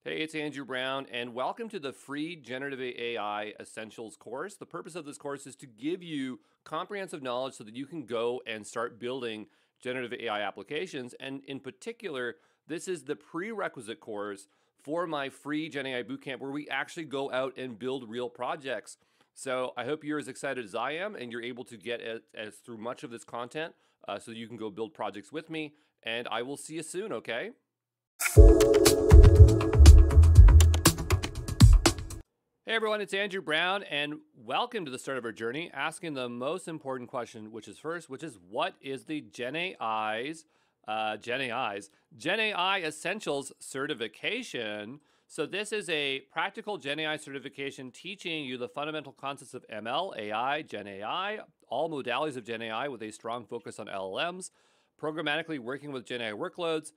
Hey, it's Andrew Brown, and welcome to the free Generative AI Essentials course. The purpose of this course is to give you comprehensive knowledge so that you can go and start building generative AI applications. And in particular, this is the prerequisite course for my free GenAI Bootcamp where we actually go out and build real projects. So I hope you're as excited as I am and you're able to get as through much of this content so you can go build projects with me. And I will see you soon, okay? Hey everyone, it's Andrew Brown, and welcome to the start of our journey, asking the most important question, which is what is the GenAI Essentials certification? So this is a practical GenAI certification teaching you the fundamental concepts of ML, AI, GenAI, all modalities of GenAI with a strong focus on LLMs, programmatically working with GenAI workloads,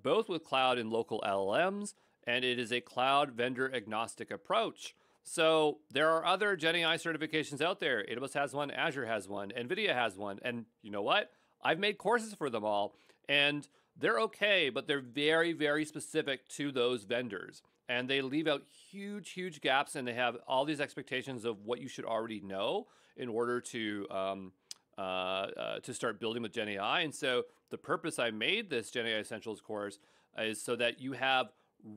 both with cloud and local LLMs, and it is a cloud vendor agnostic approach. So there are other GenAI certifications out there. AWS has one, Azure has one, NVIDIA has one, and you know what? I've made courses for them all, and they're okay, but they're very, very specific to those vendors. And they leave out huge gaps, and they have all these expectations of what you should already know in order to start building with GenAI. And so the purpose I made this GenAI Essentials course is so that you have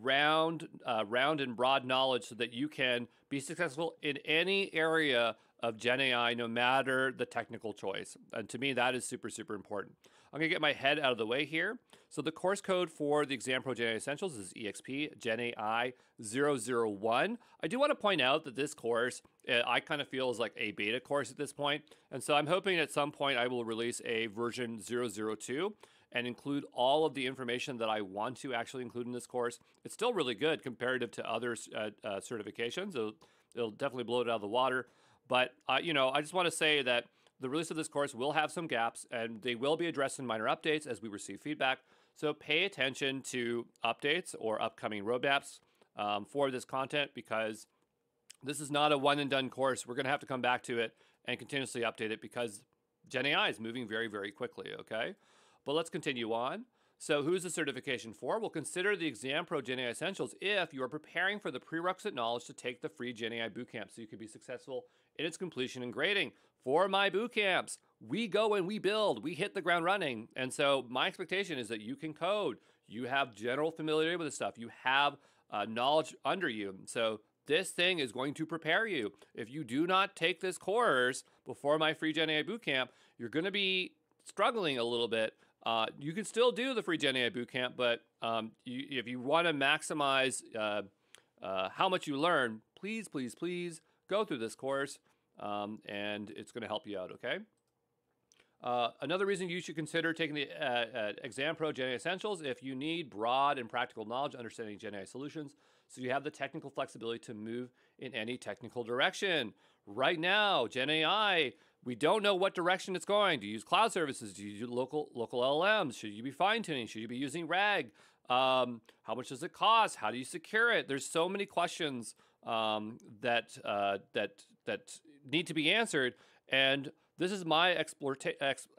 round and broad knowledge so that you can be successful in any area of GenAI, no matter the technical choice. And to me, that is super important. I'm gonna get my head out of the way here. So the course code for the Exam Pro GenAI Essentials is EXP GenAI 001. I do want to point out that this course, I kind of feel is like a beta course at this point. And so I'm hoping at some point I will release a version 002 and include all of the information that I want to actually include in this course. It's still really good comparative to other certifications. It'll definitely blow it out of the water. But I just want to say that the release of this course will have some gaps, and they will be addressed in minor updates as we receive feedback. So pay attention to updates or upcoming roadmaps for this content, because this is not a one and done course. We're going to have to come back to it and continuously update it because GenAI is moving very quickly, okay? But let's continue on. So who's the certification for? Well, consider the Exam Pro GenAI Essentials if you are preparing for the prerequisite knowledge to take the free GenAI Bootcamp so you can be successful in its completion and grading. For my bootcamps, we go and we build, we hit the ground running. And so my expectation is that you can code, you have general familiarity with this stuff, you have knowledge under you. So this thing is going to prepare you. If you do not take this course before my free GenAI Bootcamp, you're going to be struggling a little bit. You can still do the free GenAI Bootcamp, but if you want to maximize how much you learn, please go through this course, and it's going to help you out, okay? Another reason you should consider taking the Exam Pro GenAI Essentials if you need broad and practical knowledge understanding GenAI solutions, so you have the technical flexibility to move in any technical direction. Right now, GenAI, we don't know what direction it's going. Do you use cloud services? Do you use local LLMs? Should you be fine-tuning? Should you be using RAG? How much does it cost? How do you secure it? There's so many questions that need to be answered, and this is my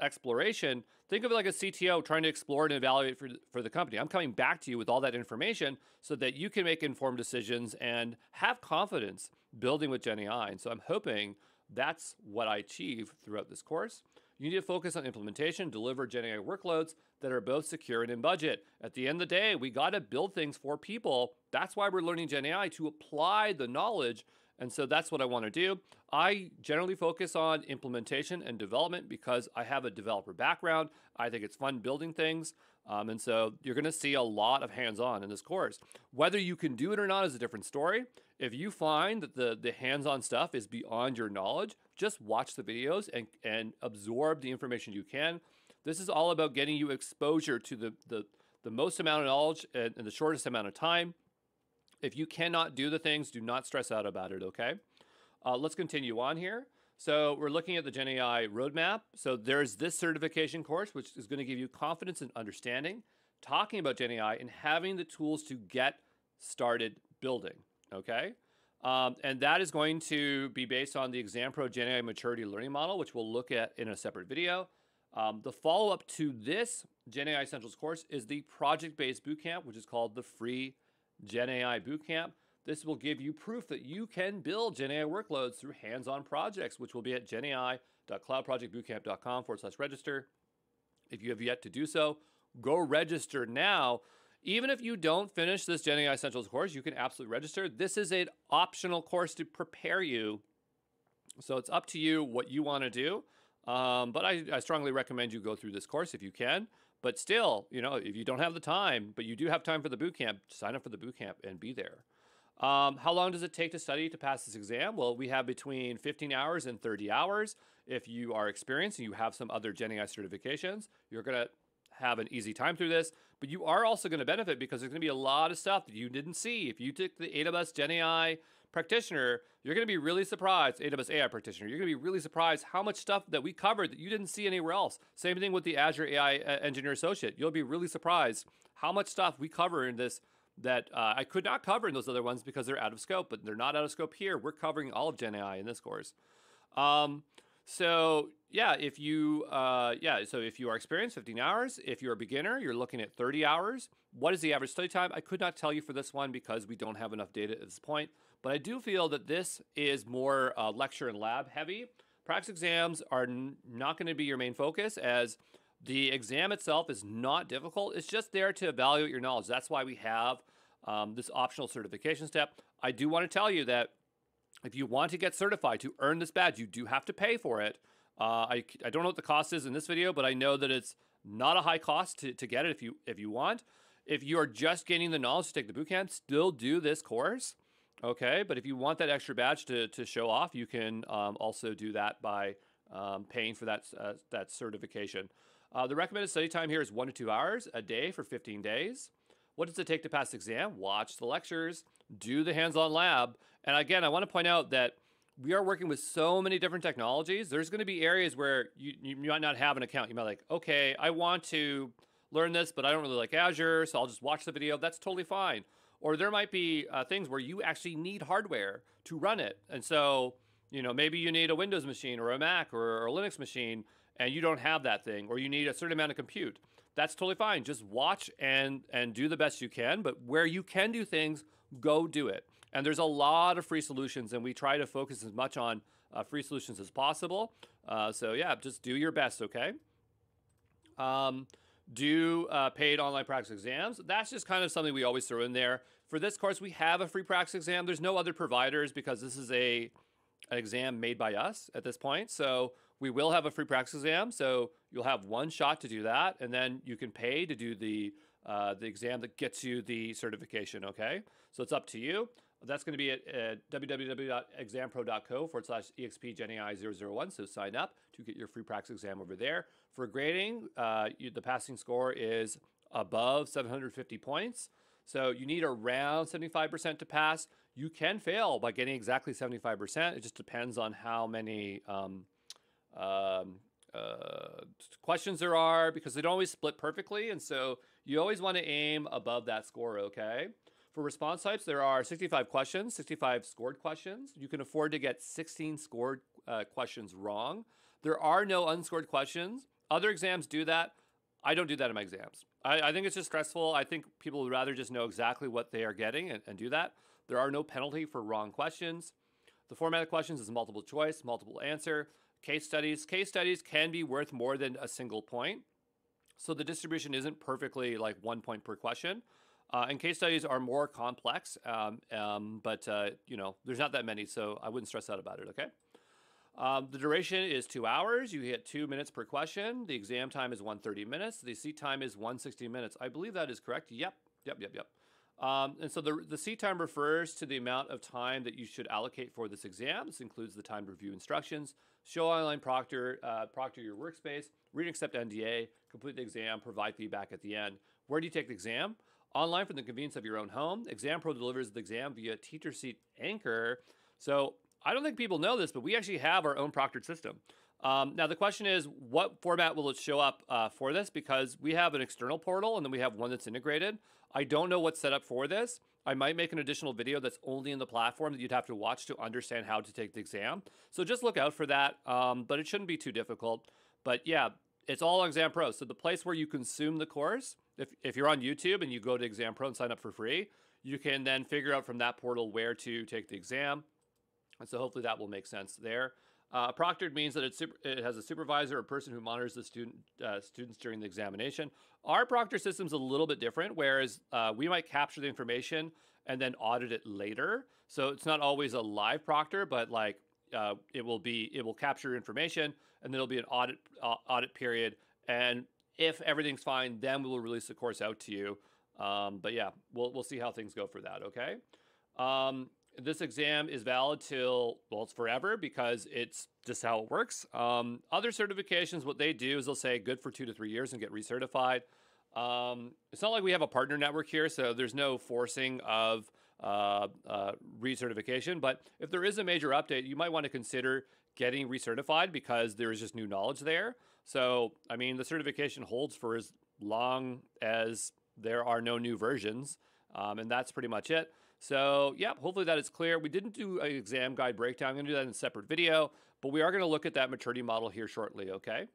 exploration. Think of it like a CTO trying to explore and evaluate for the company. I'm coming back to you with all that information so that you can make informed decisions and have confidence building with GenAI. And so I'm hoping that's what I achieve throughout this course. You need to focus on implementation, deliver GenAI workloads that are both secure and in budget. At the end of the day, we got to build things for people. That's why we're learning GenAI, to apply the knowledge. And so that's what I want to do. I generally focus on implementation and development because I have a developer background. I think it's fun building things. And so you're going to see a lot of hands-on in this course. Whether you can do it or not is a different story. If you find that the hands-on stuff is beyond your knowledge, just watch the videos and absorb the information you can. This is all about getting you exposure to the most amount of knowledge in the shortest amount of time. If you cannot do the things, do not stress out about it, okay? Let's continue on here. So we're looking at the GenAI roadmap. So there's this certification course, which is going to give you confidence and understanding, talking about GenAI, and having the tools to get started building, okay? And that is going to be based on the Exam Pro GenAI Maturity Learning Model, which we'll look at in a separate video. The follow-up to this GenAI Essentials course is the project-based bootcamp, which is called the free GenAI Bootcamp. This will give you proof that you can build GenAI workloads through hands-on projects, which will be at genai.cloudprojectbootcamp.com/register. If you have yet to do so, go register now. Even if you don't finish this GenAI Essentials course, you can absolutely register. This is an optional course to prepare you. So it's up to you what you want to do. But I strongly recommend you go through this course if you can. But still, if you don't have the time, but you do have time for the bootcamp, sign up for the bootcamp and be there. How long does it take to study to pass this exam? Well, we have between 15 hours and 30 hours. If you are experienced and you have some other GenAI certifications, you're going to have an easy time through this. But you are also going to benefit because there's going to be a lot of stuff that you didn't see. If you took the AWS GenAI practitioner, you're going to be really surprised, AWS AI practitioner, you're going to be really surprised how much stuff that we covered that you didn't see anywhere else. Same thing with the Azure AI Engineer Associate. You'll be really surprised how much stuff we cover in this that I could not cover in those other ones because they're out of scope, but they're not out of scope here. We're covering all of GenAI in this course. So if you are experienced, 15 hours. If you're a beginner, you're looking at 30 hours. What is the average study time? I could not tell you for this one because we don't have enough data at this point, but I do feel that this is more lecture and lab heavy. Practice exams are not going to be your main focus, as the exam itself is not difficult. It's just there to evaluate your knowledge. That's why we have this optional certification step. I do want to tell you that if you want to get certified to earn this badge, you do have to pay for it. I don't know what the cost is in this video, but I know that it's not a high cost to get it if you want. If you are just gaining the knowledge to take the bootcamp, still do this course. Okay, but if you want that extra badge to show off, you can also do that by paying for that certification. The recommended study time here is 1 to 2 hours a day for 15 days. What does it take to pass the exam? Watch the lectures, do the hands-on lab. And again, I want to point out that we are working with so many different technologies. There's going to be areas where you might not have an account. You might like, okay, I want to learn this, but I don't really like Azure, so I'll just watch the video. That's totally fine. Or there might be things where you actually need hardware to run it. And so, maybe you need a Windows machine or a Mac or a Linux machine, and you don't have that thing, or you need a certain amount of compute. That's totally fine. Just watch and do the best you can. But where you can do things, go do it. And there's a lot of free solutions, and we try to focus as much on free solutions as possible. Just do your best, okay? Do paid online practice exams. That's just kind of something we always throw in there. For this course, we have a free practice exam. There's no other providers because this is an exam made by us at this point. So we will have a free practice exam. So you'll have one shot to do that, and then you can pay to do the exam that gets you the certification, okay? So it's up to you. That's going to be at www.exampro.co/expgenai001. So sign up to get your free practice exam over there. For grading, the passing score is above 750 points. So you need around 75% to pass. You can fail by getting exactly 75%. It just depends on how many questions there are, because they don't always split perfectly. And so you always want to aim above that score, okay? For response types, there are 65 questions, 65 scored questions. You can afford to get 16 scored questions wrong. There are no unscored questions. Other exams do that. I don't do that in my exams. I think it's just stressful. I think people would rather just know exactly what they are getting and do that. There are no penalty for wrong questions. The format of questions is multiple choice, multiple answer. Case studies can be worth more than a single point. So the distribution isn't perfectly like 1 point per question. And case studies are more complex, but there's not that many, so I wouldn't stress out about it, okay? The duration is 2 hours. You get 2 minutes per question. The exam time is 130 minutes. The seat time is 160 minutes. I believe that is correct. Yep. And so the seat time refers to the amount of time that you should allocate for this exam. This includes the time to review instructions, show online proctor your workspace, read and accept NDA, complete the exam, provide feedback at the end. Where do you take the exam? Online from the convenience of your own home. ExamPro delivers the exam via Teacher Seat Anchor. So I don't think people know this, but we actually have our own proctored system. Now the question is, what format will it show up for this? Because we have an external portal and then we have one that's integrated. I don't know what's set up for this. I might make an additional video that's only in the platform that you'd have to watch to understand how to take the exam. So just look out for that, but it shouldn't be too difficult. But yeah, It's all on Exam Pro. So the place where you consume the course, if you're on YouTube and you go to Exam Pro and sign up for free, you can then figure out from that portal where to take the exam. And so hopefully that will make sense there. Proctored means that it has a supervisor or person who monitors the students during the examination. Our proctor system is a little bit different, whereas we might capture the information and then audit it later. So it's not always a live proctor, but like it will capture information, and then it'll be an audit period. And if everything's fine, then we will release the course out to you. But yeah, we'll see how things go for that. Okay. This exam is valid till, well, it's forever because it's just how it works. Other certifications, what they do is they'll say good for 2 to 3 years and get recertified. It's not like we have a partner network here, so there's no forcing of recertification. But if there is a major update, you might want to consider getting recertified because there is just new knowledge there. So, I mean, the certification holds for as long as there are no new versions, and that's pretty much it. So, yeah, hopefully that is clear. We didn't do an exam guide breakdown. I'm going to do that in a separate video, but we are going to look at that maturity model here shortly, okay?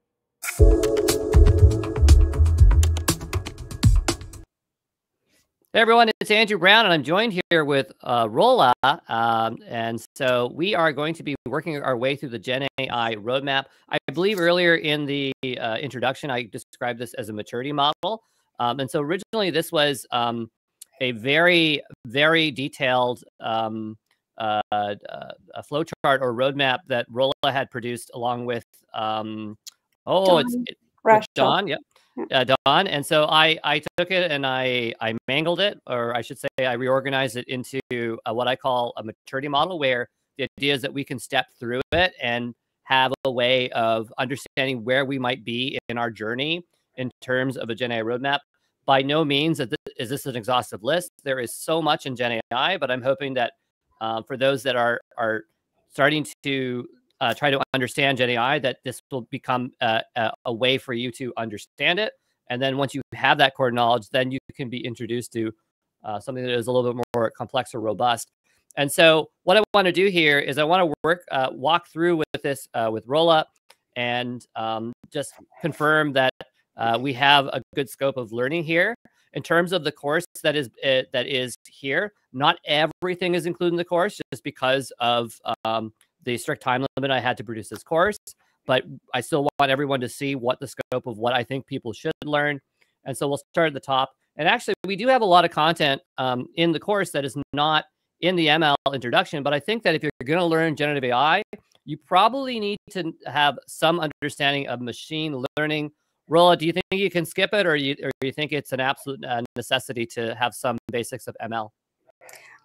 Hey everyone, it's Andrew Brown, and I'm joined here with Rolla. And so we are going to be working our way through the GenAI roadmap. I believe earlier in the introduction, I described this as a maturity model. And so originally this was a very, very detailed a flowchart or roadmap that Rolla had produced along with, Don. Yep. Don. And so I took it and I mangled it, or I should say I reorganized it into what I call a maturity model, where the idea is that we can step through it and have a way of understanding where we might be in our journey in terms of a GenAI roadmap. By no means is this an exhaustive list. There is so much in GenAI, but I'm hoping that for those that are starting to try to understand GenAI, that this will become a way for you to understand it. And then once you have that core knowledge, then you can be introduced to something that is a little bit more complex or robust. And so what I want to do here is I want to walk through with this with Rolla and just confirm that we have a good scope of learning here. In terms of the course that is here, not everything is included in the course just because of the strict time limit I had to produce this course, but I still want everyone to see what the scope of what I think people should learn. And so we'll start at the top. And actually, we do have a lot of content in the course that is not in the ML introduction, but I think that if you're going to learn generative AI, you probably need to have some understanding of machine learning. Rolla, do you think you can skip it, or you think it's an absolute necessity to have some basics of ML?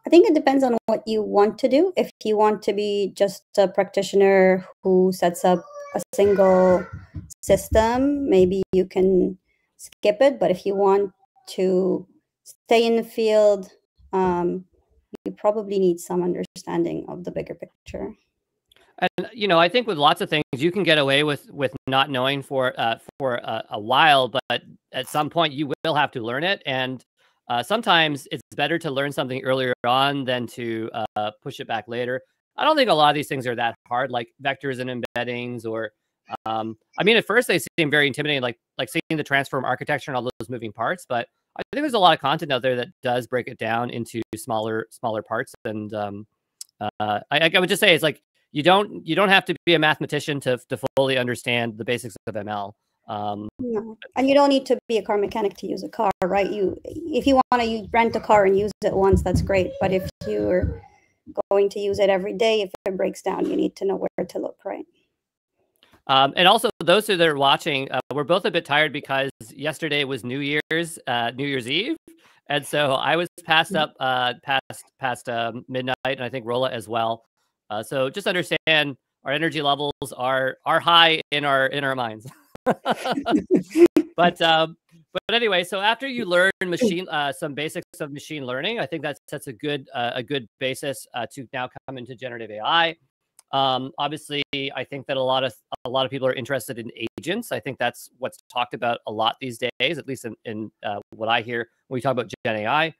I think it depends on what you want to do. If you want to be just a practitioner who sets up a single system, maybe you can skip it. But if you want to stay in the field, you probably need some understanding of the bigger picture. And I think with lots of things, you can get away with not knowing for a while, but at some point you will have to learn it. And sometimes it's better to learn something earlier on than to push it back later. I don't think a lot of these things are that hard, like vectors and embeddings, or I mean, at first they seem very intimidating, like seeing the transform architecture and all those moving parts. But I think there's a lot of content out there that does break it down into smaller parts. And I would just say it's like you don't have to be a mathematician to fully understand the basics of ML. No. And you don't need to be a car mechanic to use a car, right? If you want to rent a car and use it once, that's great. But if you're going to use it every day, if it breaks down, you need to know where to look, right? And also, those who are watching, we're both a bit tired because yesterday was New Year's Eve, and so I was passed midnight, and I think Rolla as well. So just understand our energy levels are high in our minds. But anyway, so after you learn some basics of machine learning, I think that sets a good basis to now come into generative AI. Obviously, I think that a lot of people are interested in agents. I think that's what's talked about a lot these days, at least in what I hear when we talk about Gen AI.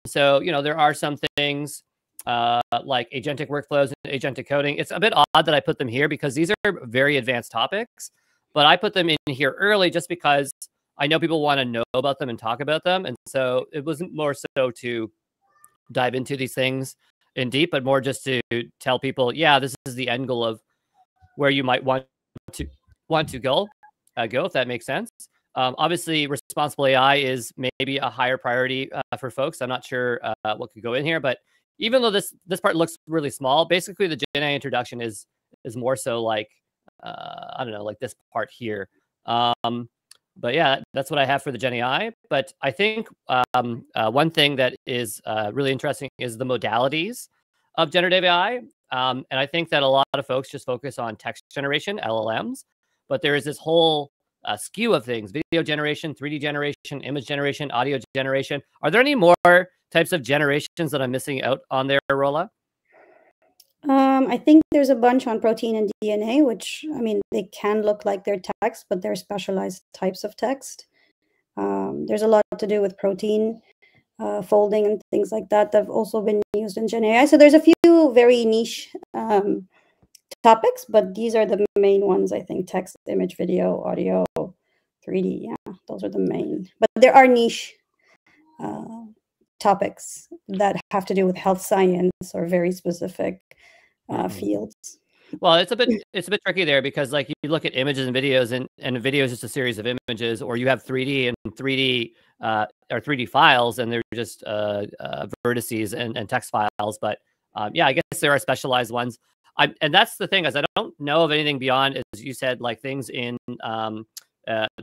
So there are some things like agentic workflows and agentic coding. It's a bit odd that I put them here because these are very advanced topics. but I put them in here early just because I know people want to know about them and talk about them. And so it wasn't more so to dive into these things in deep, but more just to tell people, yeah, this is the end goal of where you might want to go, if that makes sense. Obviously, responsible AI is maybe a higher priority for folks. I'm not sure what could go in here, but even though this part looks really small, basically the GenAI introduction is more so like I don't know, like this part here. But yeah, that's what I have for the GenAI. But I think one thing that is really interesting is the modalities of generative AI. And I think that a lot of folks just focus on text generation, LLMs, but there is this whole skew of things: video generation, 3D generation, image generation, audio generation. Are there any more types of generations that I'm missing out on there, Rola? I think there's a bunch on protein and DNA, which, I mean, they can look like they're text, but they're specialized types of text. There's a lot to do with protein folding and things like that that have also been used in GenAI. So there's a few very niche topics, but these are the main ones, I think: text, image, video, audio, 3D. Yeah, those are the main. But there are niche topics that have to do with health science or very specific fields. Well, it's a bit tricky there, because like you look at images and videos, and a video is just a series of images, or you have 3D and 3D or 3D files, and they're just vertices and text files. But yeah, I guess there are specialized ones. And that's the thing, is I don't know of anything beyond, as you said, like things in the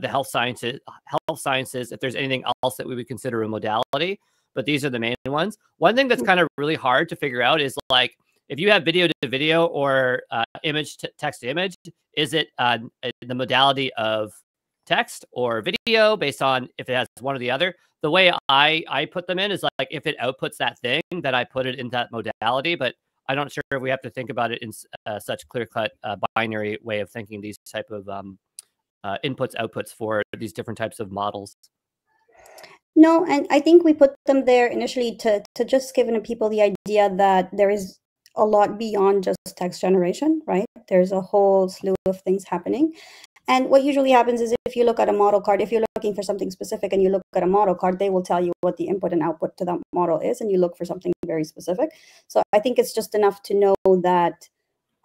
health sciences. If there's anything else that we would consider a modality, but these are the main ones. One thing that's kind of really hard to figure out is, like, if you have video to video or image to text to image, is it the modality of text or video based on if it has one or the other? The way I put them in is like, if it outputs that thing, then I put it in that modality. But I'm not sure if we have to think about it in such clear-cut binary way of thinking these type of inputs, outputs for these different types of models. No, and I think we put them there initially to just give people the idea that there is a lot beyond just text generation, right? There's a whole slew of things happening. And what usually happens is, if you look at a model card, if you're looking for something specific and you look at a model card, they will tell you what the input and output to that model is, and you look for something very specific. So I think it's just enough to know that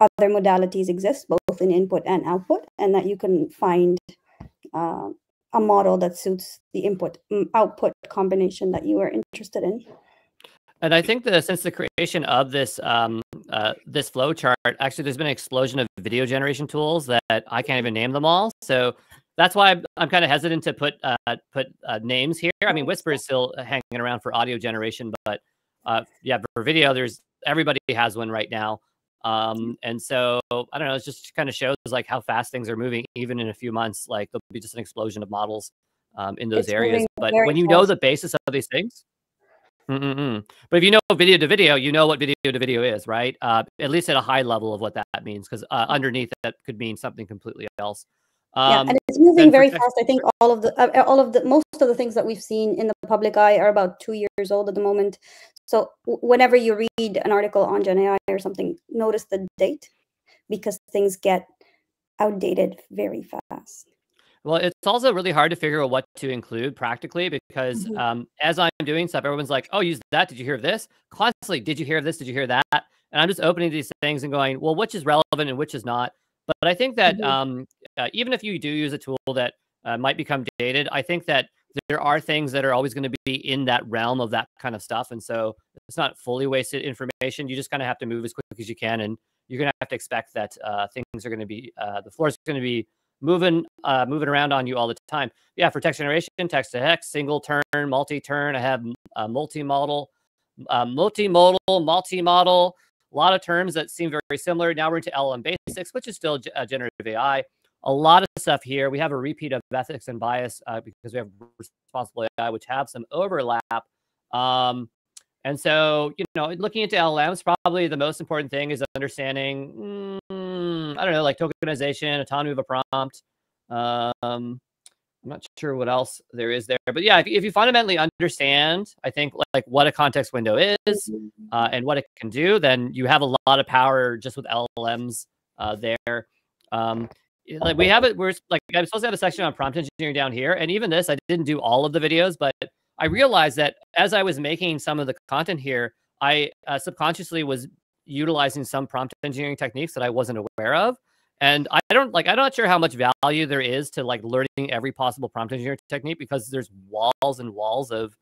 other modalities exist, both in input and output, and that you can find a model that suits the input-output combination that you are interested in. And I think that since the creation of this this flow chart, actually, there's been an explosion of video generation tools that I can't even name them all. So that's why I'm kind of hesitant to put names here. I mean, Whisper is still hanging around for audio generation, but yeah, for video, everybody has one right now. And so I don't know, it just kind of shows like how fast things are moving. Even in a few months, like there'll be just an explosion of models in those areas. But when you know the basis of these things. But if you know video to video, you know what video to video is, right? At least at a high level of what that means, because underneath that could mean something completely else. Yeah, and it's moving very fast. I think most of the things that we've seen in the public eye are about 2 years old at the moment. So whenever you read an article on GenAI or something, notice the date, because things get outdated very fast. Well, it's also really hard to figure out what to include practically, because as I'm doing stuff, everyone's like, oh, use that. Did you hear of this? Constantly, did you hear of this? Did you hear that? And I'm just opening these things and going, well, which is relevant and which is not? But I think that even if you do use a tool that might become dated, I think that there are things that are always going to be in that realm of that kind of stuff. And so it's not fully wasted information. You just kind of have to move as quick as you can. And you're going to have to expect that things are going to be, the floor is going to be moving around on you all the time. Yeah, for text generation, text to text, single turn, multi-turn. I have multimodal, multi-model. A lot of terms that seem very similar. Now we're into LLM Basics, which is still generative AI. A lot of stuff here. We have a repeat of ethics and bias because we have responsible AI, which have some overlap. And so, looking into LLMs, probably the most important thing is understanding, I don't know, like tokenization, autonomy of a prompt. I'm not sure what else there is there. But yeah, if you fundamentally understand, I think, like what a context window is and what it can do, then you have a lot of power just with LLMs there. like we have it. We're like, I'm supposed to have a section on prompt engineering down here. And even this, I didn't do all of the videos, but I realized that as I was making some of the content here, I subconsciously was utilizing some prompt engineering techniques that I wasn't aware of. And I'm not sure how much value there is to like learning every possible prompt engineering technique, because there's walls and walls of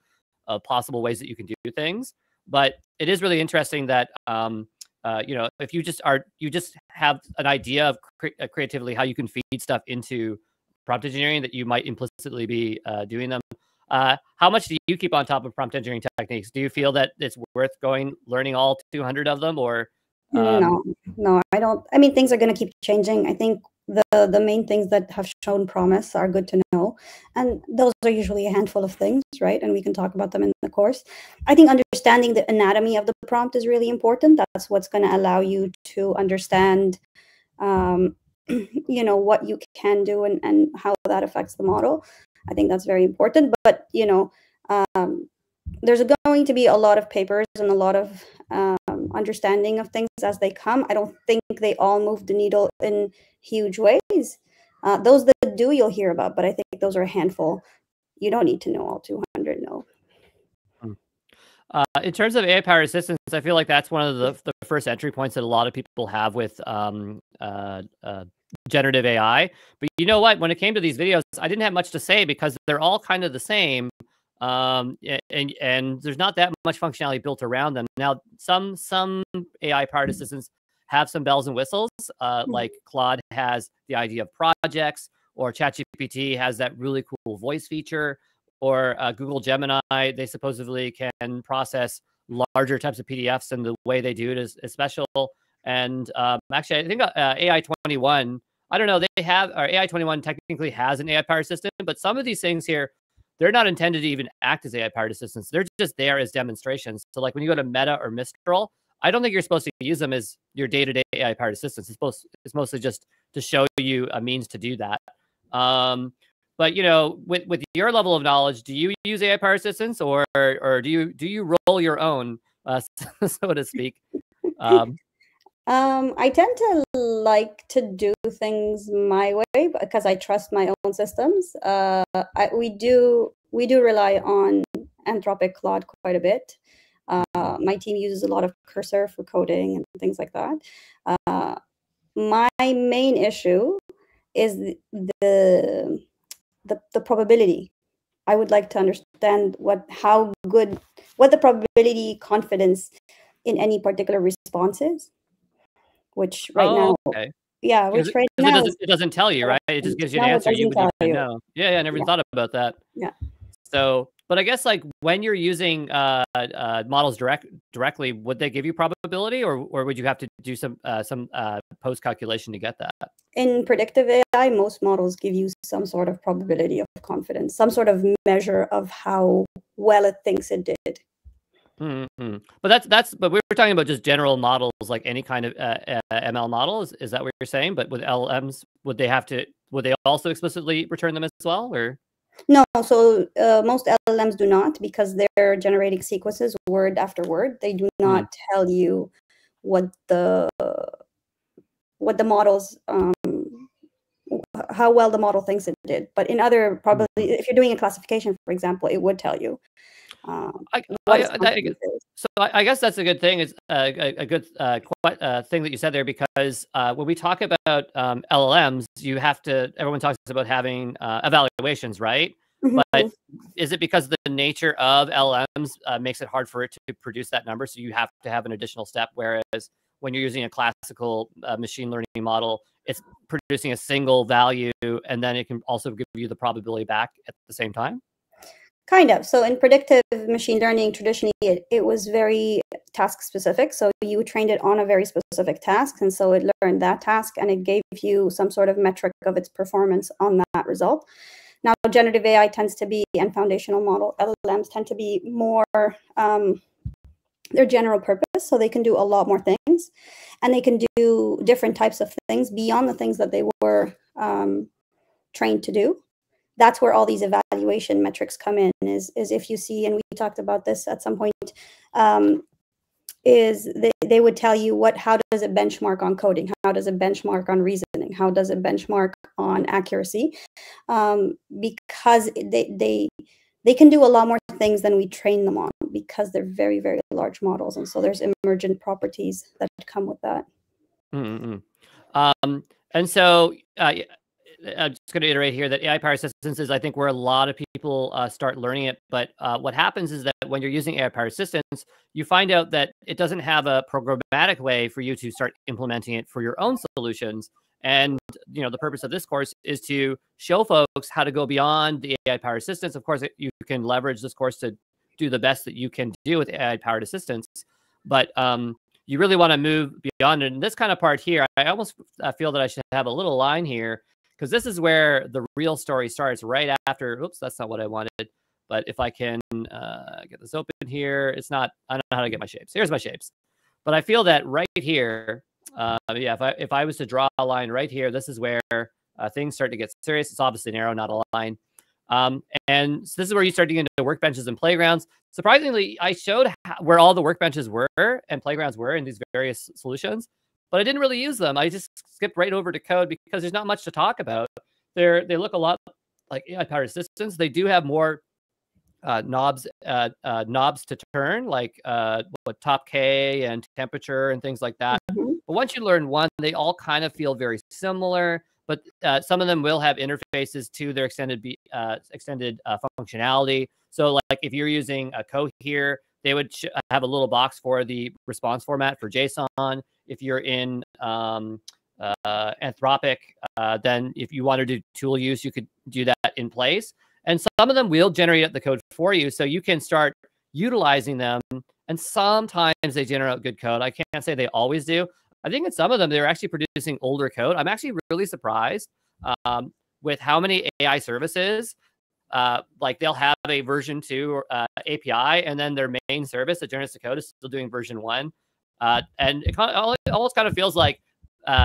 possible ways that you can do things. But it is really interesting that, if you just have an idea of creatively how you can feed stuff into prompt engineering, that you might implicitly be doing them. How much do you keep on top of prompt engineering techniques? Do you feel that it's worth learning all 200 of them, or? No, I don't. I mean, things are going to keep changing. I think the main things that have shown promise are good to know, and those are usually a handful of things, right? And we can talk about them in the course. I think understanding the anatomy of the prompt is really important. That's what's going to allow you to understand, what you can do and how that affects the model. I think that's very important. But there's going to be a lot of papers and a lot of understanding of things as they come. I don't think they all move the needle in huge ways. Those that do, you'll hear about, but I think those are a handful. You don't need to know all 200, no. In terms of AI-powered assistance, I feel like that's one of the first entry points that a lot of people have with generative AI. But you know what? When it came to these videos, I didn't have much to say because they're all kind of the same. And there's not that much functionality built around them. Now, some AI-powered assistants have some bells and whistles, like Claude has the idea of projects, or ChatGPT has that really cool voice feature, or Google Gemini, they supposedly can process larger types of PDFs, and the way they do it is special. And actually, I think AI21, I don't know, or AI21 technically has an AI-powered assistant, but some of these things here, they're not intended to even act as AI-powered assistants. They're just there as demonstrations. So like when you go to Meta or Mistral, I don't think you're supposed to use them as your day-to-day AI-powered assistants. It's mostly just to show you a means to do that. But with your level of knowledge, do you use AI-powered assistants, or do you roll your own, so to speak? I tend to like to do things my way because I trust my own systems. We do rely on Anthropic Claude quite a bit. My team uses a lot of Cursor for coding and things like that. My main issue is the probability. I would like to understand what the probability confidence in any particular response is. Which right now, okay. Yeah, which right now it doesn't tell you, right? It just gives you an answer. You would need to know. Yeah, I never thought about that. Yeah. So, but I guess like when you're using models directly, would they give you probability, or would you have to do some post calculation to get that? In predictive AI, most models give you some sort of probability of confidence, some sort of measure of how well it thinks it did. Mm-hmm. But but we were talking about just general models, like any kind of ML model. Is that what you're saying? But with LLMs, would they also explicitly return them as well, or? No, so most LLMs do not, because they're generating sequences word after word. They do not tell you what the models, how well the model thinks it did. But in other, probably, if you're doing a classification, for example, it would tell you. So I guess that's a good thing. It's a good thing that you said there, because when we talk about LLMs, everyone talks about having evaluations, right? But is it because the nature of LLMs makes it hard for it to produce that number? So you have to have an additional step, whereas when you're using a classical machine learning model, it's producing a single value, and then it can also give you the probability back at the same time? Kind of. So in predictive machine learning, traditionally, it was very task specific. So you trained it on a very specific task. And so it learned that task, and it gave you some sort of metric of its performance on that result. Now, generative AI tends to be, and foundational model LLMs tend to be more, they're general purpose. So they can do a lot more things, and they can do different types of things beyond the things that they were trained to do. That's where all these evaluation metrics come in, is if you see, and we talked about this at some point, is they would tell you how does it benchmark on coding? How does it benchmark on reasoning? How does it benchmark on accuracy? Because they can do a lot more things than we train them on, because they're very, very large models. And so there's emergent properties that come with that. Mm-hmm. And so I'm just going to iterate here that AI-powered assistance is, I think, where a lot of people start learning it. But what happens is that when you're using AI-powered assistance, you find out that it doesn't have a programmatic way for you to start implementing it for your own solutions. And the purpose of this course is to show folks how to go beyond the AI-powered assistance. Of course, you can leverage this course to do the best that you can do with AI-powered assistance. But you really want to move beyond it. And this kind of part here, I almost feel that I should have a little line here, because this is where the real story starts, right after. Oops, that's not what I wanted. But if I can get this open here, it's not. I don't know how to get my shapes. Here's my shapes. But I feel that right here, if I was to draw a line right here, this is where things start to get serious. It's obviously narrow, not a line. And so this is where you start to get into workbenches and playgrounds. Surprisingly, I showed where all the workbenches were and playgrounds were in these various solutions, but I didn't really use them. I just skipped right over to code because there's not much to talk about. They look a lot like AI-powered assistants. They do have more knobs to turn, like what top K and temperature and things like that. Mm-hmm. But once you learn one, they all kind of feel very similar. But some of them will have interfaces to their extended functionality. So like if you're using a code here, they would have a little box for the response format for JSON. If you're in Anthropic, then if you want to do tool use, you could do that in place. And some of them will generate the code for you, so you can start utilizing them. And sometimes they generate good code. I can't say they always do. I think in some of them, they're actually producing older code. I'm actually really surprised with how many AI services, like they'll have a version 2 API, and then their main service that generates the code is still doing version 1. And it almost kind of feels like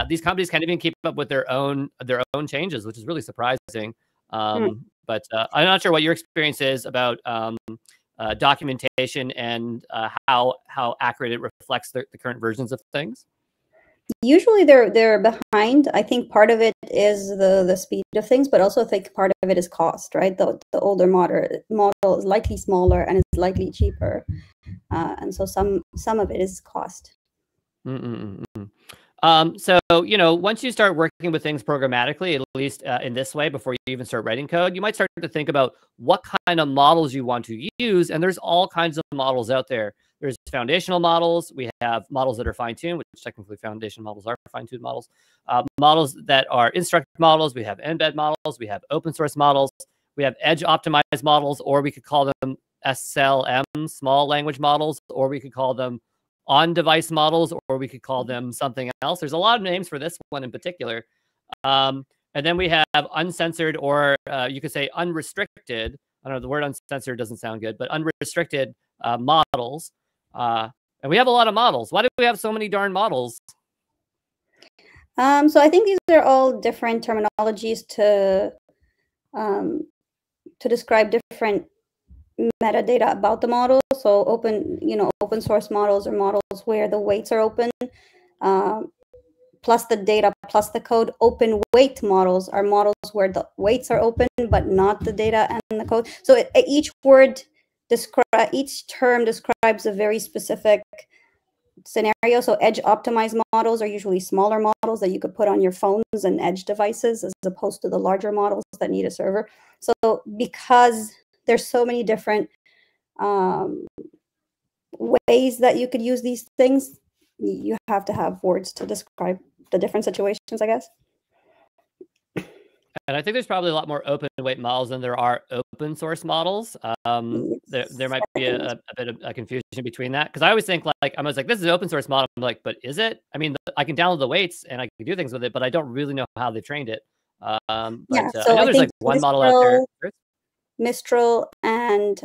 these companies can't even keep up with their own changes, which is really surprising. But I'm not sure what your experience is about documentation and how accurate it reflects the current versions of things. Usually they're behind. I think part of it is the speed of things, but also I think part of it is cost, right? The older model is likely smaller and it's likely cheaper, and so some of it is cost. So once you start working with things programmatically, at least in this way, before you even start writing code, you might start to think about what kind of models you want to use. And there's all kinds of models out there. There's foundational models. We have models that are fine-tuned, which technically foundation models are fine-tuned models. Models that are instructive models. We have embed models. We have open source models. We have edge optimized models, or we could call them SLM, small language models, or we could call them on-device models, or we could call them something else. There's a lot of names for this one in particular. And then we have uncensored, or you could say unrestricted. I don't know, the word uncensored doesn't sound good, but unrestricted models. And we have a lot of models. Why do we have so many darn models? So I think these are all different terminologies to describe different metadata about the model. So open source models are models where the weights are open, plus the data, plus the code. Open weight models are models where the weights are open, but not the data and the code. So each term describes a very specific scenario. So edge optimized models are usually smaller models that you could put on your phones and edge devices, as opposed to the larger models that need a server. So because there's so many different ways that you could use these things, you have to have words to describe the different situations, I guess. And I think there's probably a lot more open weight models than there are open source models. There might be a bit of a confusion between that, because I always think I was like, this is an open source model. I'm like, but is it? I mean, I can download the weights and I can do things with it, but I don't really know how they trained it. So I know there's like one model out there. Mistral and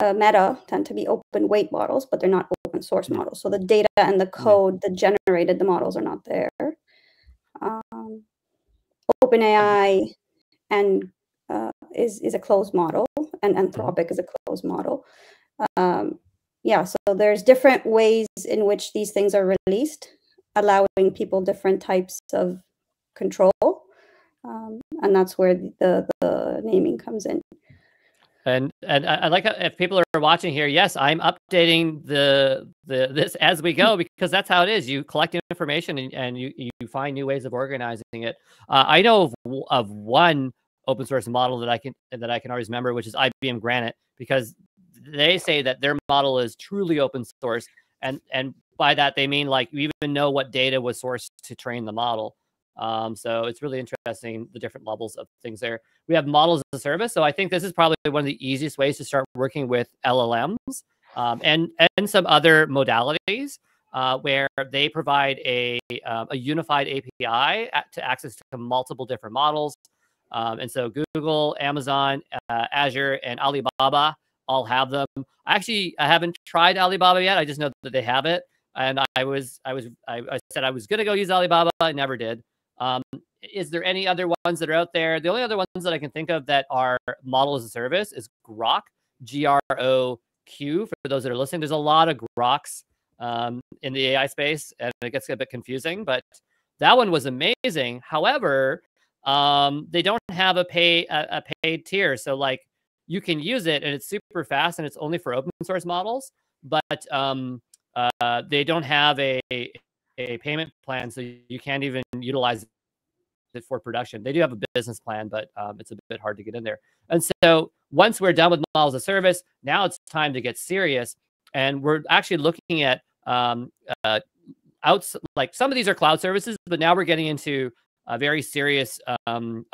Meta tend to be open weight models, but they're not open source models. So the data and the code that generated the models are not there. OpenAI and is a closed model, and Anthropic is a closed model. yeah, so there's different ways in which these things are released, allowing people different types of control. And that's where the naming comes in. And I like how, if people are watching here, yes, I'm updating this as we go, because that's how it is. You collect information and you find new ways of organizing it. I know of one open source model that I can always remember, which is IBM Granite, because they say that their model is truly open source, and by that they mean like you even know what data was sourced to train the model. So it's really interesting, the different levels of things there. We have models as a service. So I think this is probably one of the easiest ways to start working with LLMs, and some other modalities where they provide a unified API to access to multiple different models. And so Google, Amazon, Azure, and Alibaba all have them. I haven't tried Alibaba yet. I just know that they have it. And I said I was going to go use Alibaba. I never did. Is there any other ones that are out there? The only other ones that I can think of that are model as a service is Grok, GROQ, for those that are listening. There's a lot of Groks in the AI space, and it gets a bit confusing, but that one was amazing. However, they don't have a paid tier. So like you can use it and it's super fast and it's only for open source models, but they don't have a payment plan, so you can't even utilize it for production. They do have a business plan, but it's a bit hard to get in there. And so once we're done with models as a service, now it's time to get serious. And we're actually looking at like some of these are cloud services, but now we're getting into a very serious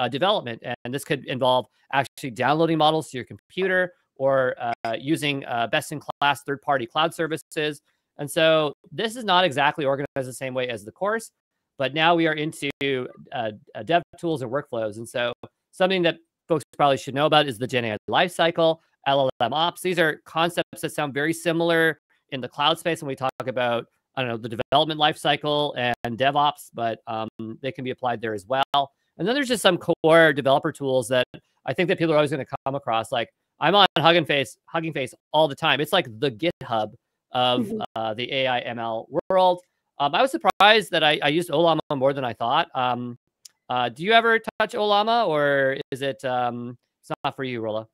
development. And this could involve actually downloading models to your computer or using best-in-class third-party cloud services. And so this is not exactly organized the same way as the course, but now we are into DevTools and Workflows. And so something that folks probably should know about is the GenAI lifecycle, LLM ops. These are concepts that sound very similar in the cloud space when we talk about, I don't know, the development lifecycle and DevOps, but they can be applied there as well. And then there's just some core developer tools that I think that people are always going to come across. Like I'm on Hugging Face all the time. It's like the GitHub of the AI ML world. I was surprised that I used Olama more than I thought. Do you ever touch Olama, or is it it's not for you, Rolla?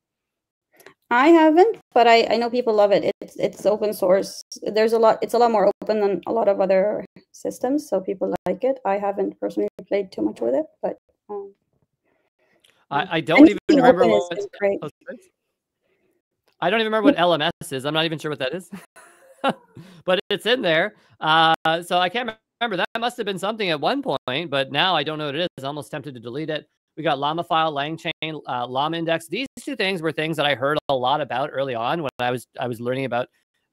I haven't, but I know people love it. It's open source. It's a lot more open than a lot of other systems, so people like it. I haven't personally played too much with it, but I don't even remember is great. I don't even remember what LMS is. I'm not even sure what that is. But it's in there. So I can't remember. That must have been something at one point, but now I don't know what it is. I'm almost tempted to delete it. We got Llama File, LangChain, Llama Index. These two things were things that I heard a lot about early on when I was learning about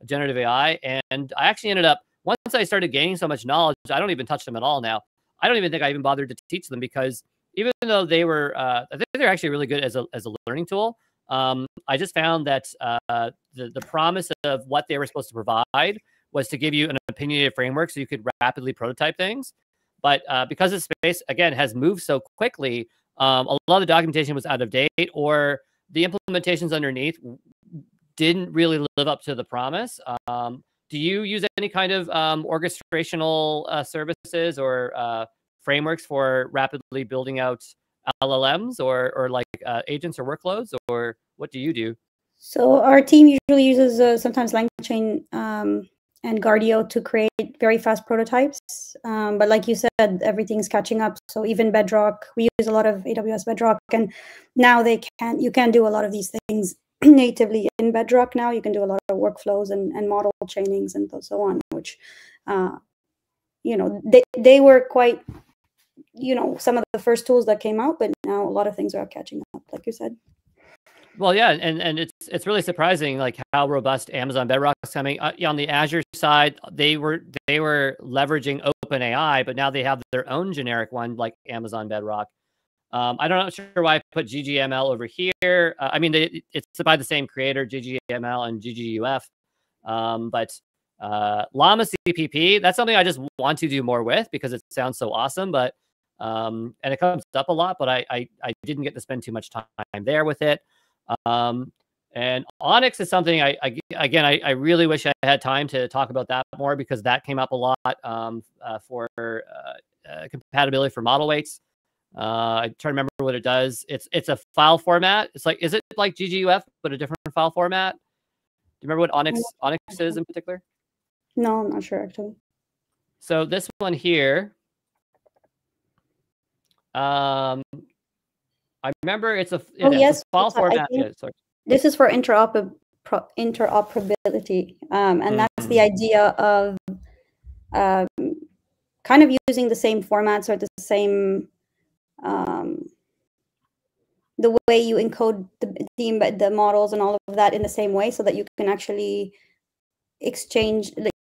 generative AI. And I actually ended up, once I started gaining so much knowledge, I don't even touch them at all now. I don't even think I even bothered to teach them, because even though they were, I think they're actually really good as a learning tool. I just found that the promise of what they were supposed to provide was to give you an opinionated framework so you could rapidly prototype things. But because the space, again, has moved so quickly, a lot of the documentation was out of date, or the implementations underneath didn't really live up to the promise. Do you use any kind of orchestrational services or frameworks for rapidly building out LLMs or like agents or workloads, or what do you do? So our team usually uses sometimes LangChain and Guardio to create very fast prototypes. But like you said, everything's catching up. So even Bedrock, we use a lot of AWS Bedrock, and now you can do a lot of these things natively in Bedrock. Now you can do a lot of workflows and model chainings and so on, which, they were quite, some of the first tools that came out, but now a lot of things are catching up, like you said. Well, yeah, and it's really surprising, like how robust Amazon Bedrock is coming. On the Azure side, they were leveraging OpenAI, but now they have their own generic one, like Amazon Bedrock. I'm not sure why I put GGML over here. I mean, it's by the same creator, GGML and GGUF. But Llama CPP, that's something I just want to do more with because it sounds so awesome. But and it comes up a lot, but I didn't get to spend too much time there with it. And Onyx is something I really wish I had time to talk about that more, because that came up a lot for compatibility for model weights. I try to remember what it does. It's a file format. It's like, is it like GGUF but a different file format? Do you remember what Onyx is in particular? No, I'm not sure actually. So this one here, I remember it's a file format. This is for interoperability, and that's the idea of kind of using the same formats or the same the way you encode the models and all of that in the same way, so that you can actually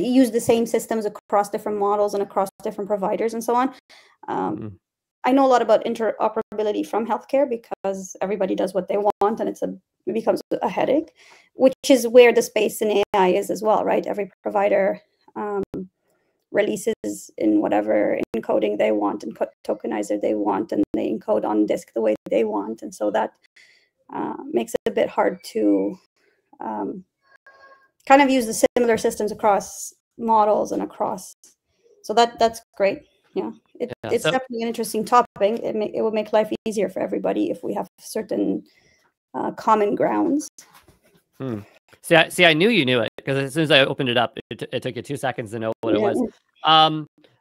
use the same systems across different models and across different providers and so on. I know a lot about interoperability from healthcare, because everybody does what they want, and it becomes a headache, which is where the space in AI is as well, right? Every provider releases in whatever encoding they want and tokenizer they want, and they encode on disk the way they want, and so that makes it a bit hard to kind of use the similar systems across models and across. So that's great. Yeah, it's definitely an interesting topic. It would make life easier for everybody if we have certain common grounds. See, I knew you knew it, because as soon as I opened it up, it took you 2 seconds to know what it was.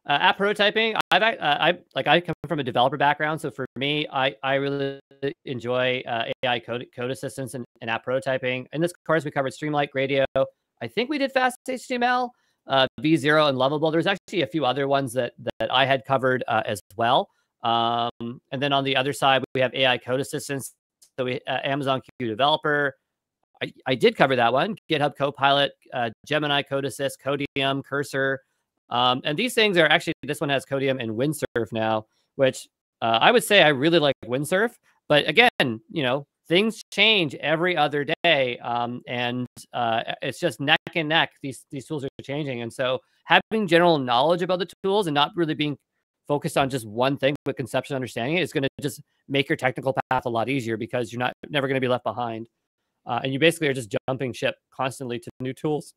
App prototyping. I come from a developer background, so for me, I really enjoy AI code assistance and app prototyping. In this course, we covered Streamlight, Gradio. I think we did Fast HTML, V0, and Lovable. There's actually a few other ones that I had covered as well. And then on the other side, we have AI code assistance. So we Amazon Q Developer. I did cover that one. GitHub Copilot, Gemini Code Assist, Codium, Cursor. And these things are actually, this one has Codium and Windsurf now, which I would say I really like Windsurf. But again, things change every other day. And it's just neck and neck. These tools are changing. And so having general knowledge about the tools and not really being focused on just one thing, but conceptual understanding it, is going to just make your technical path a lot easier, because you're never going to be left behind. And you basically are just jumping ship constantly to new tools.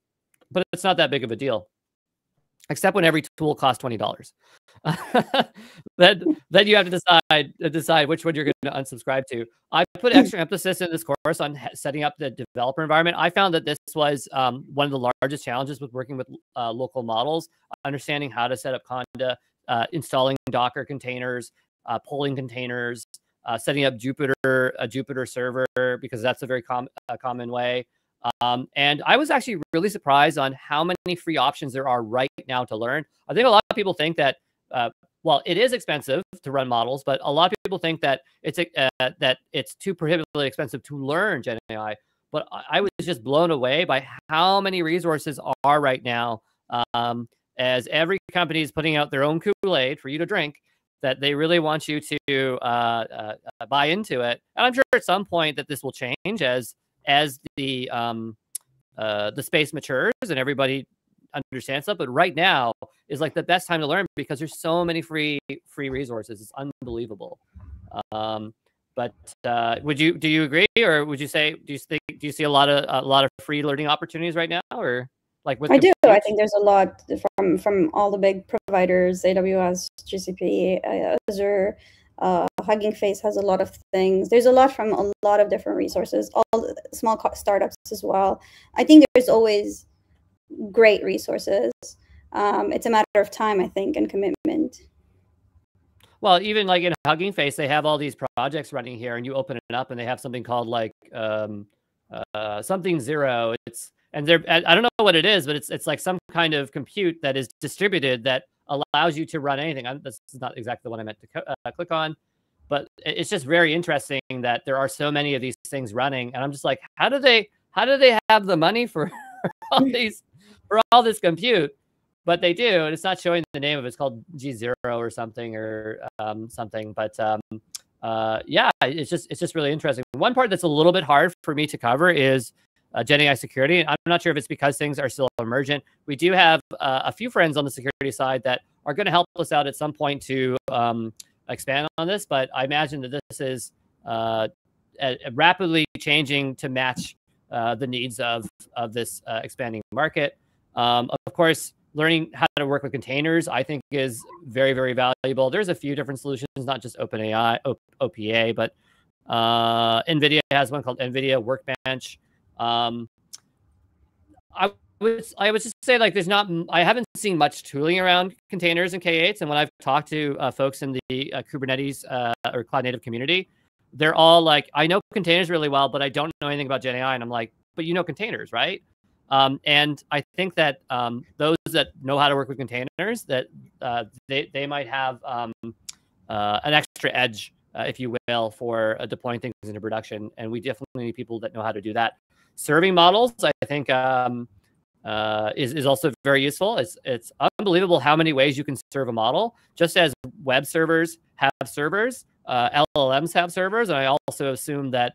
But it's not that big of a deal, except when every tool costs $20. Then you have to decide which one you're going to unsubscribe to. I put extra emphasis in this course on setting up the developer environment. I found that this was one of the largest challenges with working with local models, understanding how to set up Conda, installing Docker containers, pulling containers, setting up a Jupyter server, because that's a very common way. And I was actually really surprised on how many free options there are right now to learn. I think a lot of people think that, well, it is expensive to run models, but a lot of people think that it's too prohibitively expensive to learn GenAI. But I was just blown away by how many resources are right now, as every company is putting out their own Kool-Aid for you to drink, that they really want you to buy into it. And I'm sure at some point that this will change as the space matures and everybody understands stuff. But right now is like the best time to learn, because there's so many free resources. It's unbelievable. But do you agree, or would you say, do you see a lot of free learning opportunities right now, or like with? I do. I think there's a lot from all the big providers: AWS, GCP, Azure. Hugging Face has a lot of things. There's a lot from a lot of different resources, all small startups as well. I think there's always great resources. It's a matter of time, I think, and commitment. Well, even like in Hugging Face, they have all these projects running here, and you open it up, and they have something called like something zero. I don't know what it is, but it's like some kind of compute that is distributed that allows you to run anything. This is not exactly what I meant to click on, but it's just very interesting that there are so many of these things running, and I'm just like, how do they have the money for all this compute? But they do, and it's not showing the name of it. It's called G0 or something, or something. But yeah, it's just really interesting. One part that's a little bit hard for me to cover is GenAI security. I'm not sure if it's because things are still emergent. We do have a few friends on the security side that are going to help us out at some point to expand on this. But I imagine that this is rapidly changing to match the needs of this expanding market. Of course, learning how to work with containers, I think, is very, very valuable. There's a few different solutions, not just OpenAI, OPA, but NVIDIA has one called NVIDIA Workbench. I would just say, like, I haven't seen much tooling around containers and K8s. And when I've talked to folks in the Kubernetes or cloud native community, they're all like, I know containers really well, but I don't know anything about GenAI. And I'm like, but you know containers, right? And I think that those that know how to work with containers, that they might have an extra edge, if you will, for deploying things into production. And we definitely need people that know how to do that. Serving models, I think, is also very useful. It's unbelievable how many ways you can serve a model. Just as web servers have servers, LLMs have servers, and I also assume that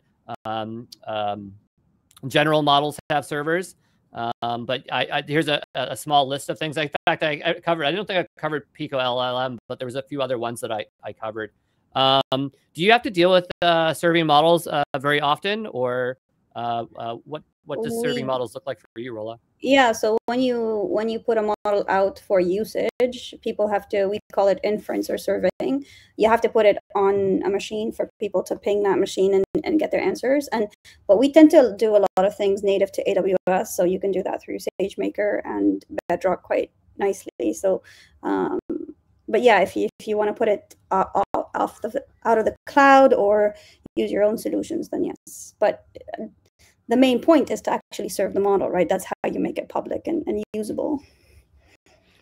general models have servers. But here's a small list of things. In fact, I covered. I don't think I covered Pico LLM, but there was a few other ones that I covered. Do you have to deal with serving models very often, or what does serving models look like for you, Rolla? Yeah, so when you put a model out for usage, people have to, we call it inference or surveying. You have to put it on a machine for people to ping that machine and get their answers. But we tend to do a lot of things native to AWS, so you can do that through SageMaker and Bedrock quite nicely. So, but yeah, if you want to put it out of the cloud or use your own solutions, then yes. But the main point is to actually serve the model, right? That's how you make it public and usable.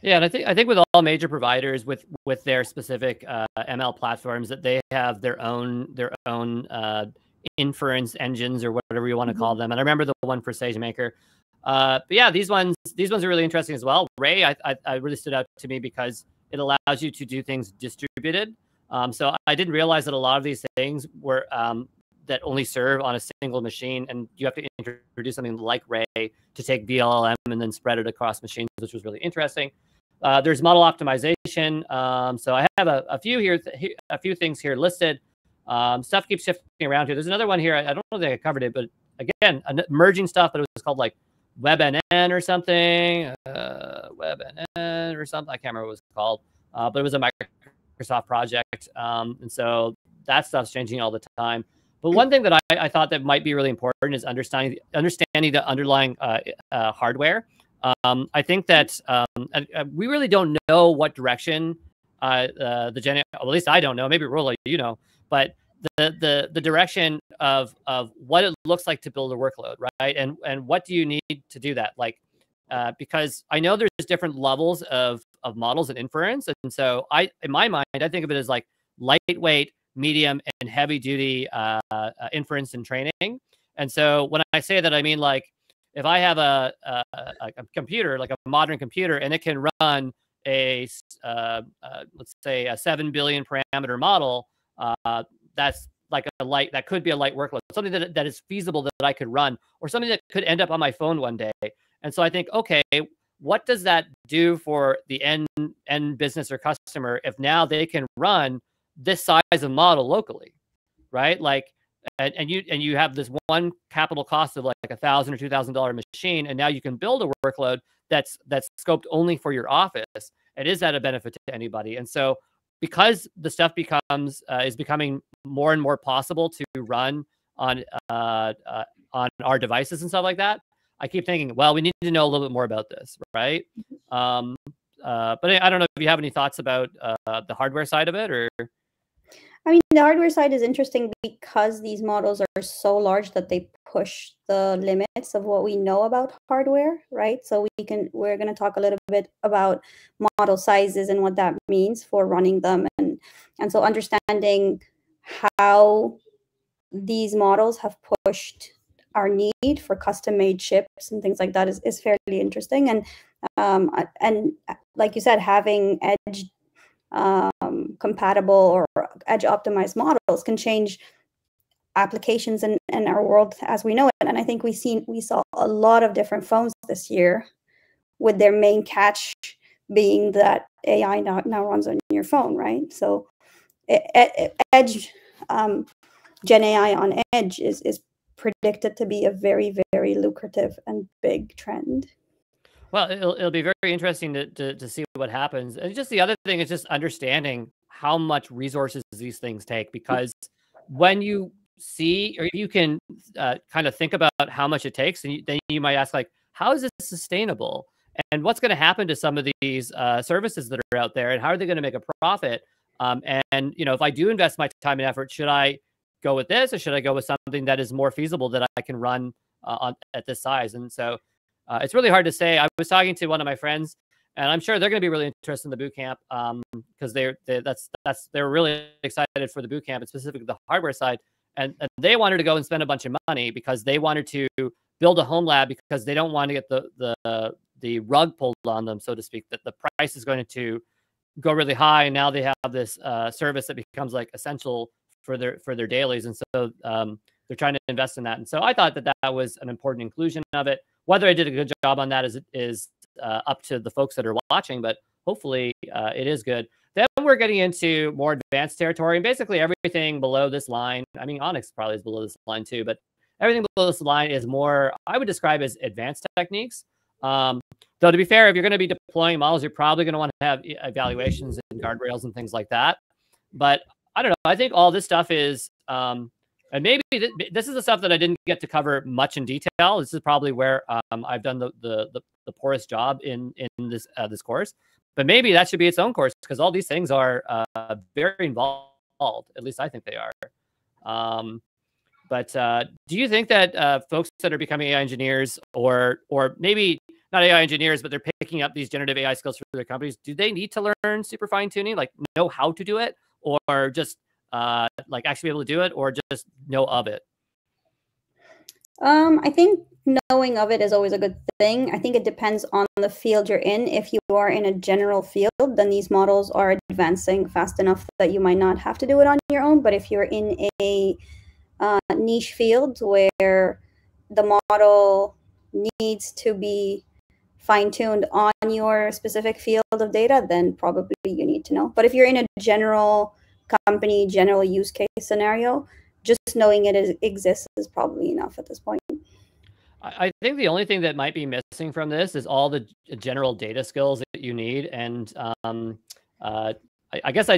Yeah, and I think with all major providers with their specific ML platforms, that they have their own inference engines or whatever you want to call them. And I remember the one for SageMaker. But yeah, these ones are really interesting as well. Ray, I really stood out to me because it allows you to do things distributed. So I didn't realize that a lot of these things were that only serve on a single machine, and you have to introduce something like Ray to take VLLM and then spread it across machines, which was really interesting. There's model optimization. So I have a few things here listed. Stuff keeps shifting around here. There's another one here. I don't know if I covered it, but again, merging stuff, but it was called like WebNN or something. WebNN or something. I can't remember what it was called, but it was a Microsoft project. And so that stuff's changing all the time. But one thing that I thought that might be really important is understanding the underlying hardware. I think that we really don't know what direction the GenAI, well, at least I don't know. Maybe Rolla, you know, but the direction of what it looks like to build a workload, right? And what do you need to do that? Like, because I know there's different levels of models and inference, and so in my mind, I think of it as like lightweight, medium, and heavy duty inference and training. And so when I say that, I mean, like, if I have a computer, like a modern computer, and it can run a let's say a 7 billion parameter model, that's like that could be a light workload, something that is feasible that I could run, or something that could end up on my phone one day. And so I think, okay, what does that do for the end business or customer if now they can run this size of model locally, right? Like, and you have this one capital cost of like $1,000 or $2,000 machine, and now you can build a workload that's scoped only for your office. And is that a benefit to anybody? And so, because the stuff is becoming more and more possible to run on our devices and stuff like that, I keep thinking, well, we need to know a little bit more about this, right? But I don't know if you have any thoughts about the hardware side of it, or. I mean, the hardware side is interesting because these models are so large that they push the limits of what we know about hardware, right? So we're going to talk a little bit about model sizes and what that means for running them, and so understanding how these models have pushed our need for custom-made chips and things like that is fairly interesting. And like you said, having edge compatible or edge optimized models can change applications in our world as we know it. And I think we saw a lot of different phones this year, with their main catch being that AI now runs on your phone, right? So edge, Gen AI on edge is predicted to be a very, very lucrative and big trend. Well, it'll be very interesting to see what happens. And just the other thing is just understanding how much resources these things take, because when you see, or if you can kind of think about how much it takes, and then you might ask, like, how is this sustainable? And what's going to happen to some of these services that are out there, and how are they going to make a profit? And if I do invest my time and effort, should I go with this, or should I go with something that is more feasible that I can run at this size? And so it's really hard to say. I was talking to one of my friends, and I'm sure they're going to be really interested in the boot camp, because they're really excited for the boot camp, and specifically the hardware side. And they wanted to go and spend a bunch of money because they wanted to build a home lab, because they don't want to get the rug pulled on them, so to speak, that the price is going to go really high. And now they have this service that becomes like essential for their dailies. And so they're trying to invest in that. And so I thought that was an important inclusion of it. Whether I did a good job on that is up to the folks that are watching, but hopefully it is good. Then we're getting into more advanced territory, and basically everything below this line. I mean, Onyx probably is below this line too, but everything below this line is more, I would describe as advanced techniques. Though to be fair, if you're going to be deploying models, you're probably going to want to have evaluations and guardrails and things like that. But I don't know. I think all this stuff is, and maybe this is the stuff that I didn't get to cover much in detail. This is probably where I've done the poorest job in this course. But maybe that should be its own course, because all these things are very involved. At least I think they are. But do you think that folks that are becoming AI engineers, or maybe not AI engineers, but they're picking up these generative AI skills for their companies, do they need to learn super fine tuning, like know how to do it, or just like actually be able to do it, or just know of it? I think knowing of it is always a good thing. I think it depends on the field you're in. If you are in a general field, then these models are advancing fast enough that you might not have to do it on your own. But if you're in a niche field where the model needs to be fine-tuned on your specific field of data, then probably you need to know. But if you're in a general company, general use case scenario, just knowing it exists is probably enough at this point. I think the only thing that might be missing from this is all the general data skills that you need. And I guess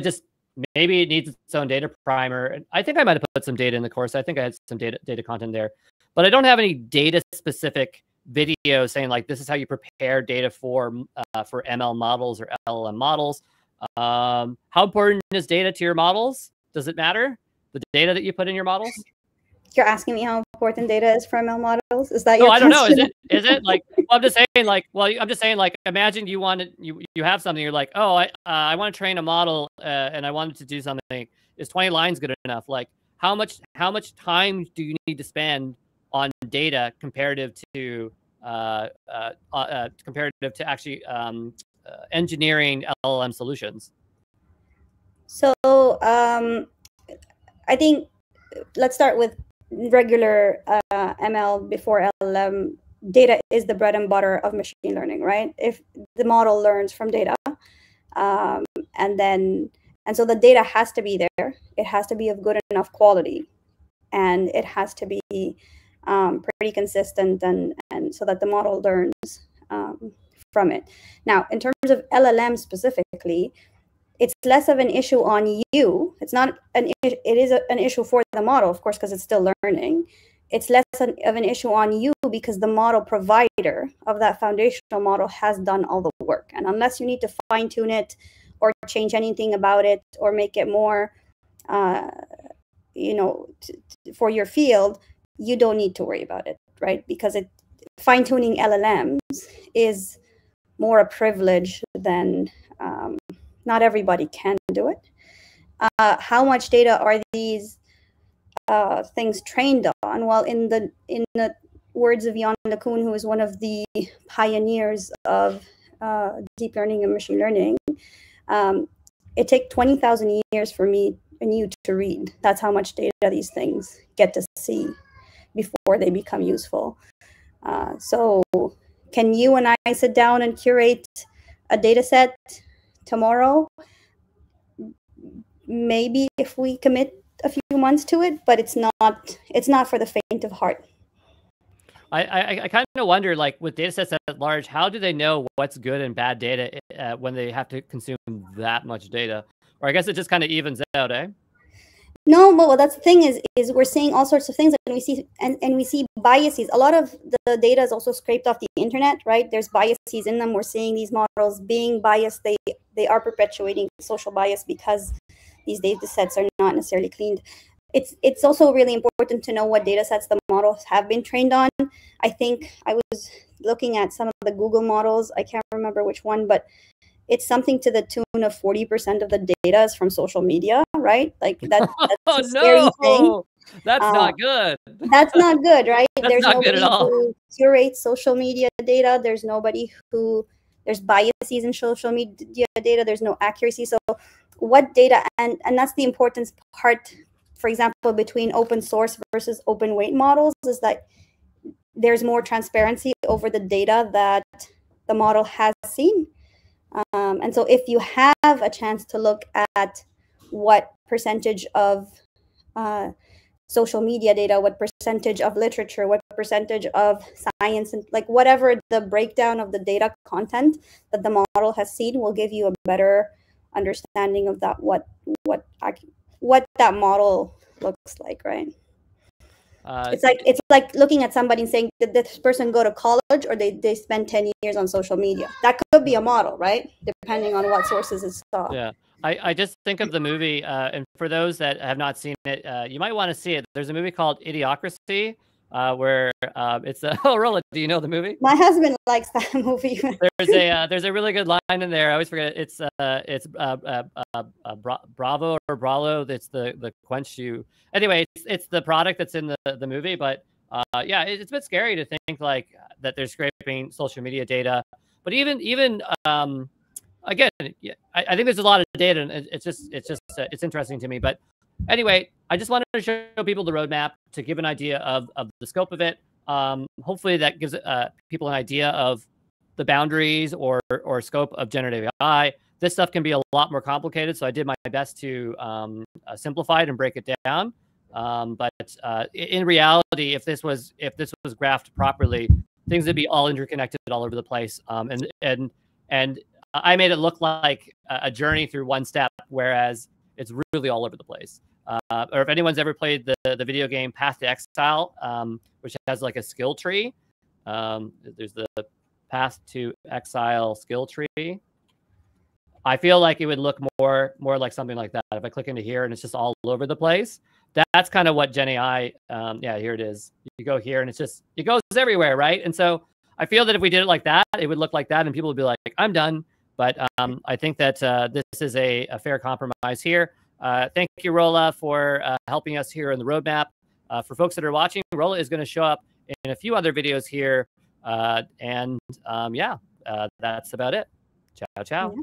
maybe it needs its own data primer. I think I might have put some data in the course. I think I had some data content there, but I don't have any data specific video saying like, this is how you prepare data for ML models or LLM models. How important is data to your models? Does it matter? The data that you put in your models? You're asking me how important data is for ML models? Is that your question? I don't know. Is it like, well, I'm just saying like, imagine you have something, you're like, oh, I want to train a model and I wanted to do something. Is 20 lines good enough? Like how much time do you need to spend on data comparative to actually engineering LLM solutions? So I think let's start with regular ML before LLM. Data is the bread and butter of machine learning, right? If the model learns from data, and so the data has to be there. It has to be of good enough quality, and it has to be pretty consistent, and so that the model learns from it. Now, in terms of LLM specifically, it's less of an issue on you. It's not it is an issue for the model, of course, because it's still learning. It's less of an issue on you because the model provider of that foundational model has done all the work. And unless you need to fine tune it or change anything about it or make it more, for your field, you don't need to worry about it, right? Because fine tuning LLMs is more a privilege than not everybody can do it. How much data are these things trained on? Well, in the words of Jan LeCun, who is one of the pioneers of deep learning and machine learning, it takes 20,000 years for me and you to read. That's how much data these things get to see before they become useful. So can you and I sit down and curate a data set tomorrow? Maybe if we commit a few months to it, but it's not for the faint of heart. I kind of wonder, like with data sets at large, how do they know what's good and bad data when they have to consume that much data? Or I guess it just kind of evens out, eh? No, well, that's the thing is we're seeing all sorts of things, and we see biases. A lot of the data is also scraped off the internet, right? There's biases in them. We're seeing these models being biased. They are perpetuating social bias because these data sets are not necessarily cleaned. It's also really important to know what data sets the models have been trained on. I think I was looking at some of the Google models. I can't remember which one, but it's something to the tune of 40% of the data is from social media, right? Like that's a scary thing. That's not good. That's not good, right? That's There's not good nobody at all. who curates social media data. There's biases in social media data. There's no accuracy. So what data, and that's the importance part, for example, between open source versus open weight models, is that there's more transparency over the data that the model has seen. And so if you have a chance to look at what percentage of social media data, what percentage of literature, what percentage of science, and like whatever the breakdown of the data content that the model has seen will give you a better understanding of that what that model looks like, right? It's like looking at somebody and saying, did this person go to college or they spend 10 years on social media? That could be a model, right? Depending on what sources it saw. Yeah. I just think of the movie, and for those that have not seen it, you might want to see it. There's a movie called Idiocracy, where it's oh, Rolla, do you know the movie? My husband likes that movie. There's a really good line in there. I always forget it. It's Bravo or Bralo. That's the quench you. Anyway, it's the product that's in the movie, but yeah, it's a bit scary to think like that they're scraping social media data. But even again, yeah, I think there's a lot of data, and it's interesting to me. But anyway, I just wanted to show people the roadmap to give an idea of the scope of it. Hopefully that gives people an idea of the boundaries or scope of generative AI. This stuff can be a lot more complicated, so I did my best to simplify it and break it down. But in reality, if this was graphed properly, things would be all interconnected all over the place. And I made it look like a journey through one step, whereas it's really all over the place. Or if anyone's ever played the video game Path to Exile, which has like a skill tree, there's the Path to Exile skill tree. I feel like it would look more like something like that. If I click into here and it's just all over the place, that's kind of what GenAI, yeah, here it is. You go here and it goes everywhere, right? And so I feel that if we did it like that, it would look like that and people would be like, I'm done. But I think that this is a fair compromise here. Thank you, Rolla, for helping us here in the roadmap. For folks that are watching, Rolla is going to show up in a few other videos here. Yeah, that's about it. Ciao, ciao. Yeah.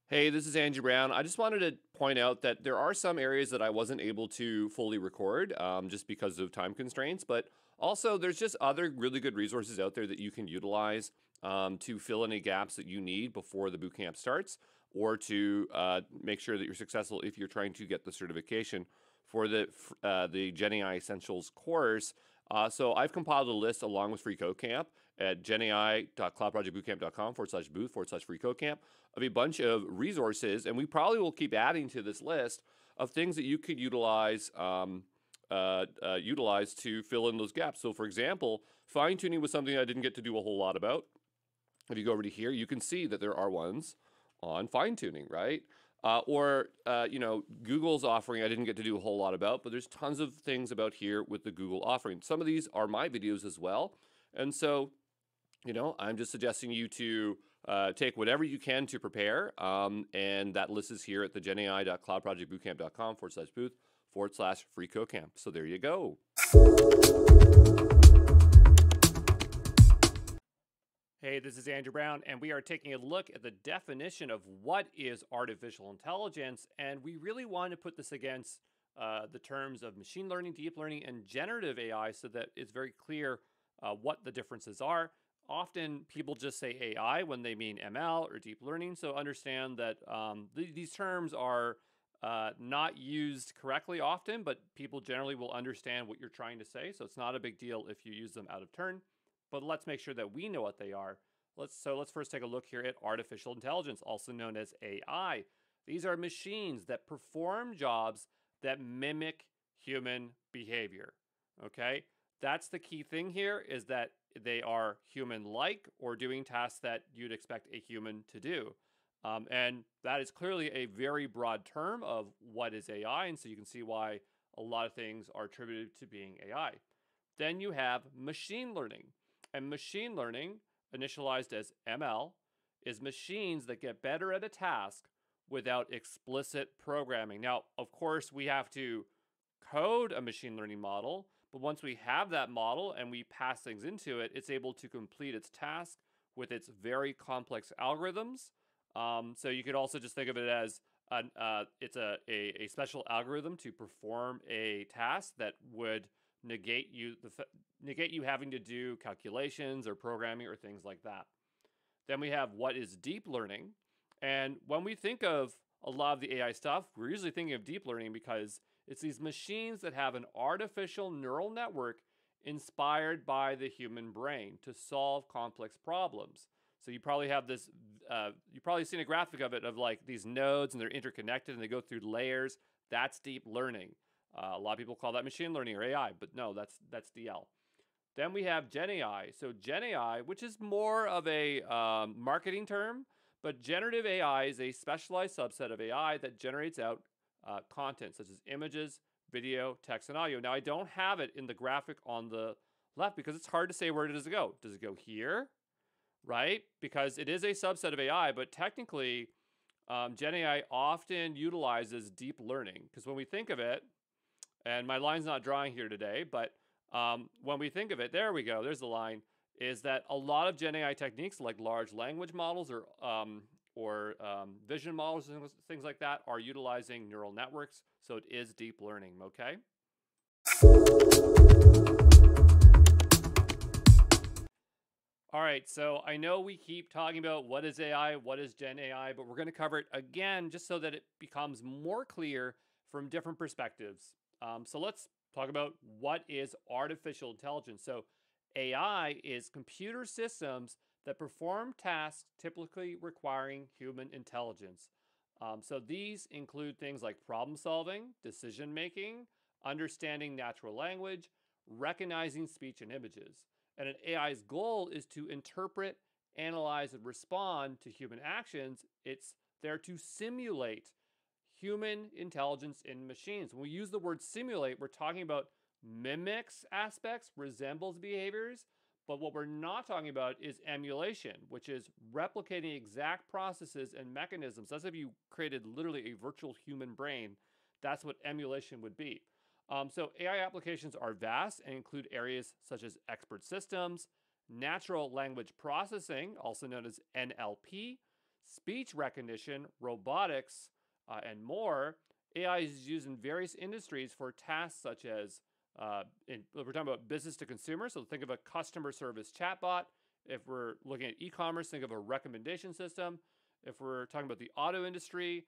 Hey, this is Andrew Brown. I just wanted to point out that there are some areas that I wasn't able to fully record just because of time constraints, but also there's just other really good resources out there that you can utilize to fill any gaps that you need before the bootcamp starts, or to make sure that you're successful if you're trying to get the certification for the GenAI Essentials course. So I've compiled a list along with freeCodeCamp at genai.cloudprojectbootcamp.com/booth/freeCodeCamp of a bunch of resources, and we probably will keep adding to this list of things that you could utilize to fill in those gaps. So for example, fine tuning was something I didn't get to do a whole lot about. If you go over to here, you can see that there are ones on fine tuning, right? You know, Google's offering I didn't get to do a whole lot about, but there's tons of things about here with the Google offering. Some of these are my videos as well. And so, you know, I'm just suggesting you to take whatever you can to prepare. And that list is here at the genai.cloudprojectbootcamp.com/booth/freeCodeCamp. So there you go. Hey, this is Andrew Brown, and we are taking a look at the definition of what is artificial intelligence. And we really want to put this against the terms of machine learning, deep learning, and generative AI so that it's very clear what the differences are. often people just say AI when they mean ML or deep learning. So understand that these terms are not used correctly often, but people generally will understand what you're trying to say. So it's not a big deal if you use them out of turn. But let's make sure that we know what they are. Let's first take a look here at artificial intelligence, also known as AI. These are machines that perform jobs that mimic human behavior. Okay, that's the key thing here, is that they are human-like or doing tasks that you'd expect a human to do. And that is clearly a very broad term of what is AI, and so you can see why a lot of things are attributed to being AI. Then you have machine learning. And machine learning, initialized as ML, is machines that get better at a task without explicit programming. Now, of course, we have to code a machine learning model, but once we have that model and we pass things into it, it's able to complete its task with its very complex algorithms. So you could also just think of it as it's a special algorithm to perform a task that would negate you having to do calculations or programming or things like that. Then we have what is deep learning. And when we think of a lot of the AI stuff, we're usually thinking of deep learning because it's these machines that have an artificial neural network inspired by the human brain to solve complex problems. So you probably have this, you've probably seen a graphic of it, of like these nodes and they're interconnected and they go through layers. That's deep learning. A lot of people call that machine learning or AI, but no, that's DL. Then we have GenAI. So GenAI, which is more of a marketing term, but generative AI is a specialized subset of AI that generates out content such as images, video, text, and audio. Now, I don't have it in the graphic on the left because it's hard to say where does it go. Does it go here? Right? Because it is a subset of AI, but technically, GenAI often utilizes deep learning. Because when we think of it, and my line's not drawing here today, but when we think of it, there we go, there's the line, is that a lot of GenAI techniques like large language models or vision models and things like that are utilizing neural networks. So it is deep learning, okay? All right, so I know we keep talking about what is AI, what is Gen AI, but we're going to cover it again just so that it becomes more clear from different perspectives. So let's talk about what is artificial intelligence. So AI is computer systems that perform tasks typically requiring human intelligence. So these include things like problem solving, decision making, understanding natural language, recognizing speech and images. And an AI's goal is to interpret, analyze, and respond to human actions. It's there to simulate human intelligence in machines. When we use the word simulate, we're talking about mimics aspects, resembles behaviors, but what we're not talking about is emulation, which is replicating exact processes and mechanisms. That's if you created literally a virtual human brain. That's what emulation would be. So AI applications are vast and include areas such as expert systems, natural language processing, also known as NLP, speech recognition, robotics, and more. AI is used in various industries for tasks such as, we're talking about business to consumer, so think of a customer service chatbot. If we're looking at e-commerce, think of a recommendation system. If we're talking about the auto industry,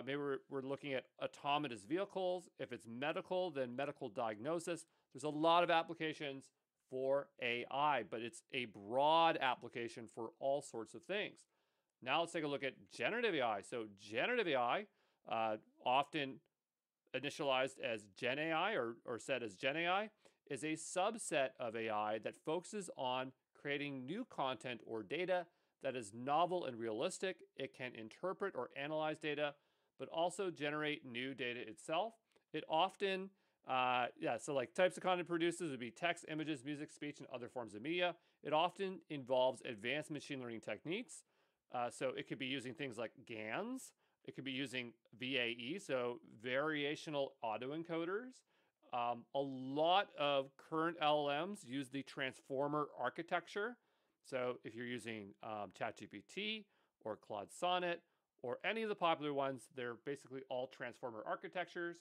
maybe we're looking at autonomous vehicles. If it's medical, then medical diagnosis. There's a lot of applications for AI, but it's a broad application for all sorts of things. Now let's take a look at generative AI. So generative AI, often initialized as Gen AI or said as Gen AI, is a subset of AI that focuses on creating new content or data that is novel and realistic. It can interpret or analyze data, but also generate new data itself. It often, so like types of content produces would be text, images, music, speech, and other forms of media. It often involves advanced machine learning techniques. So it could be using things like GANs. It could be using VAE, so variational autoencoders. A lot of current LLMs use the transformer architecture. So if you're using ChatGPT or Claude Sonnet or any of the popular ones, they're basically all transformer architectures.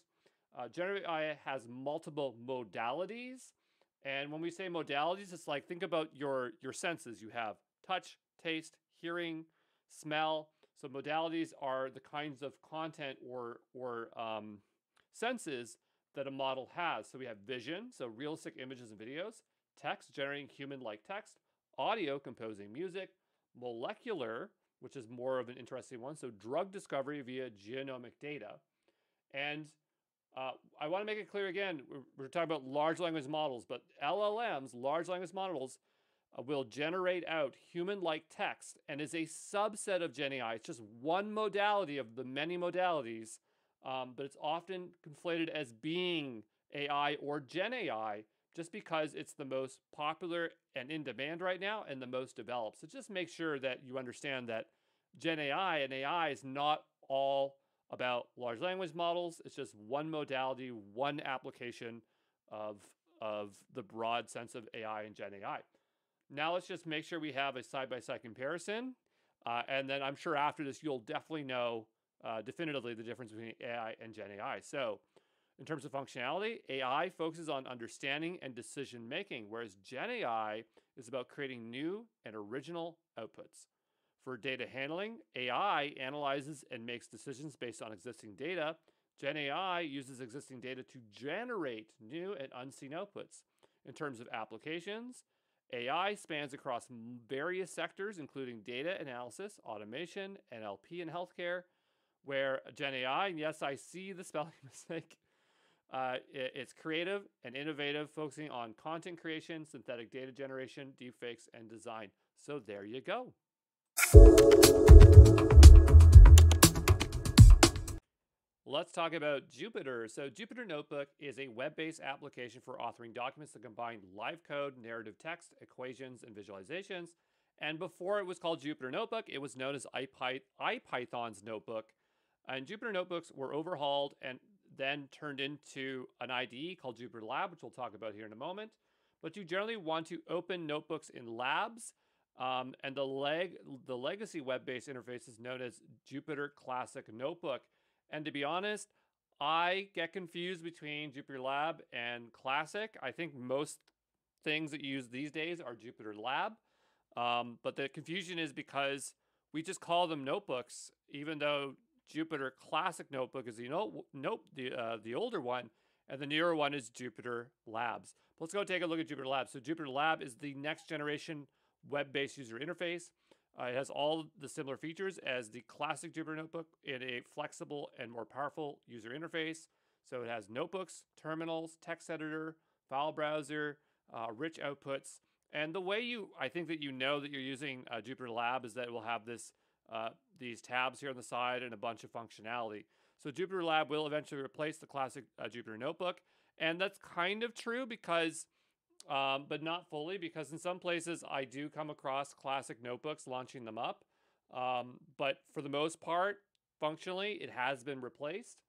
Generative AI has multiple modalities, And when we say modalities, it's like, think about your senses. You have touch, taste, hearing, smell. So modalities are the kinds of content or senses that a model has. So we have vision, so realistic images and videos, text, generating human-like text, audio, composing music, molecular, which is more of an interesting one, so drug discovery via genomic data. And I want to make it clear again, we're talking about large language models, but LLMs, large language models, will generate out human-like text and is a subset of GenAI. It's just one modality of the many modalities, but it's often conflated as being AI or GenAI just because it's the most popular and in demand right now and the most developed. So just make sure that you understand that GenAI and AI is not all about large language models. It's just one modality, one application of the broad sense of AI and GenAI. Now let's just make sure we have a side-by-side comparison. And then I'm sure after this, you'll definitely know definitively the difference between AI and GenAI. So in terms of functionality, AI focuses on understanding and decision-making, whereas GenAI is about creating new and original outputs. For data handling, AI analyzes and makes decisions based on existing data. GenAI uses existing data to generate new and unseen outputs. In terms of applications, AI spans across various sectors, including data analysis, automation, NLP, and healthcare, where GenAI, and yes, I see the spelling mistake, it's creative and innovative, focusing on content creation, synthetic data generation, deepfakes, and design. So there you go. Let's talk about Jupyter. So Jupyter Notebook is a web-based application for authoring documents that combine live code, narrative text, equations, and visualizations. And before it was called Jupyter Notebook, it was known as IPython's Notebook. And Jupyter Notebooks were overhauled and then turned into an IDE called Jupyter Lab, which we'll talk about here in a moment. But you generally want to open notebooks in labs. And the legacy web-based interface is known as Jupyter Classic Notebook. And to be honest, I get confused between Jupyter Lab and Classic. I think most things that you use these days are Jupyter Lab. But the confusion is because we just call them notebooks, even though Jupyter Classic Notebook is the older one, and the newer one is Jupyter Labs. But let's go take a look at Jupyter Labs. So Jupyter Lab is the next generation web-based user interface. It has all the similar features as the classic Jupyter Notebook in a flexible and more powerful user interface. So it has notebooks, terminals, text editor, file browser, rich outputs. And the way I think that you know that you're using Jupyter Lab is that it will have these tabs here on the side and a bunch of functionality. So Jupyter Lab will eventually replace the classic Jupyter Notebook. And that's kind of true because but not fully, because in some places I do come across classic notebooks launching them up. But for the most part, functionally, it has been replaced.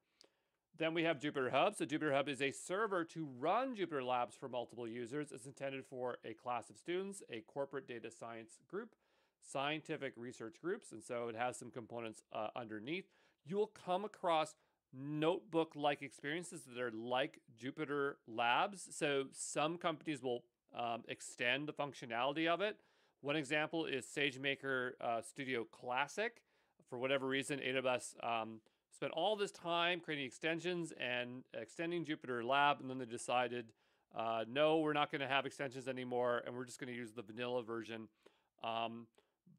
Then we have Jupyter Hub. So Jupyter Hub is a server to run Jupyter Labs for multiple users. It's intended for a class of students, a corporate data science group, scientific research groups, and so it has some components underneath. You'll come across notebook-like experiences that are like Jupyter Labs. So some companies will extend the functionality of it. One example is SageMaker Studio Classic. For whatever reason, AWS spent all this time creating extensions and extending Jupyter Lab, and then they decided, no, we're not going to have extensions anymore, and we're just going to use the vanilla version.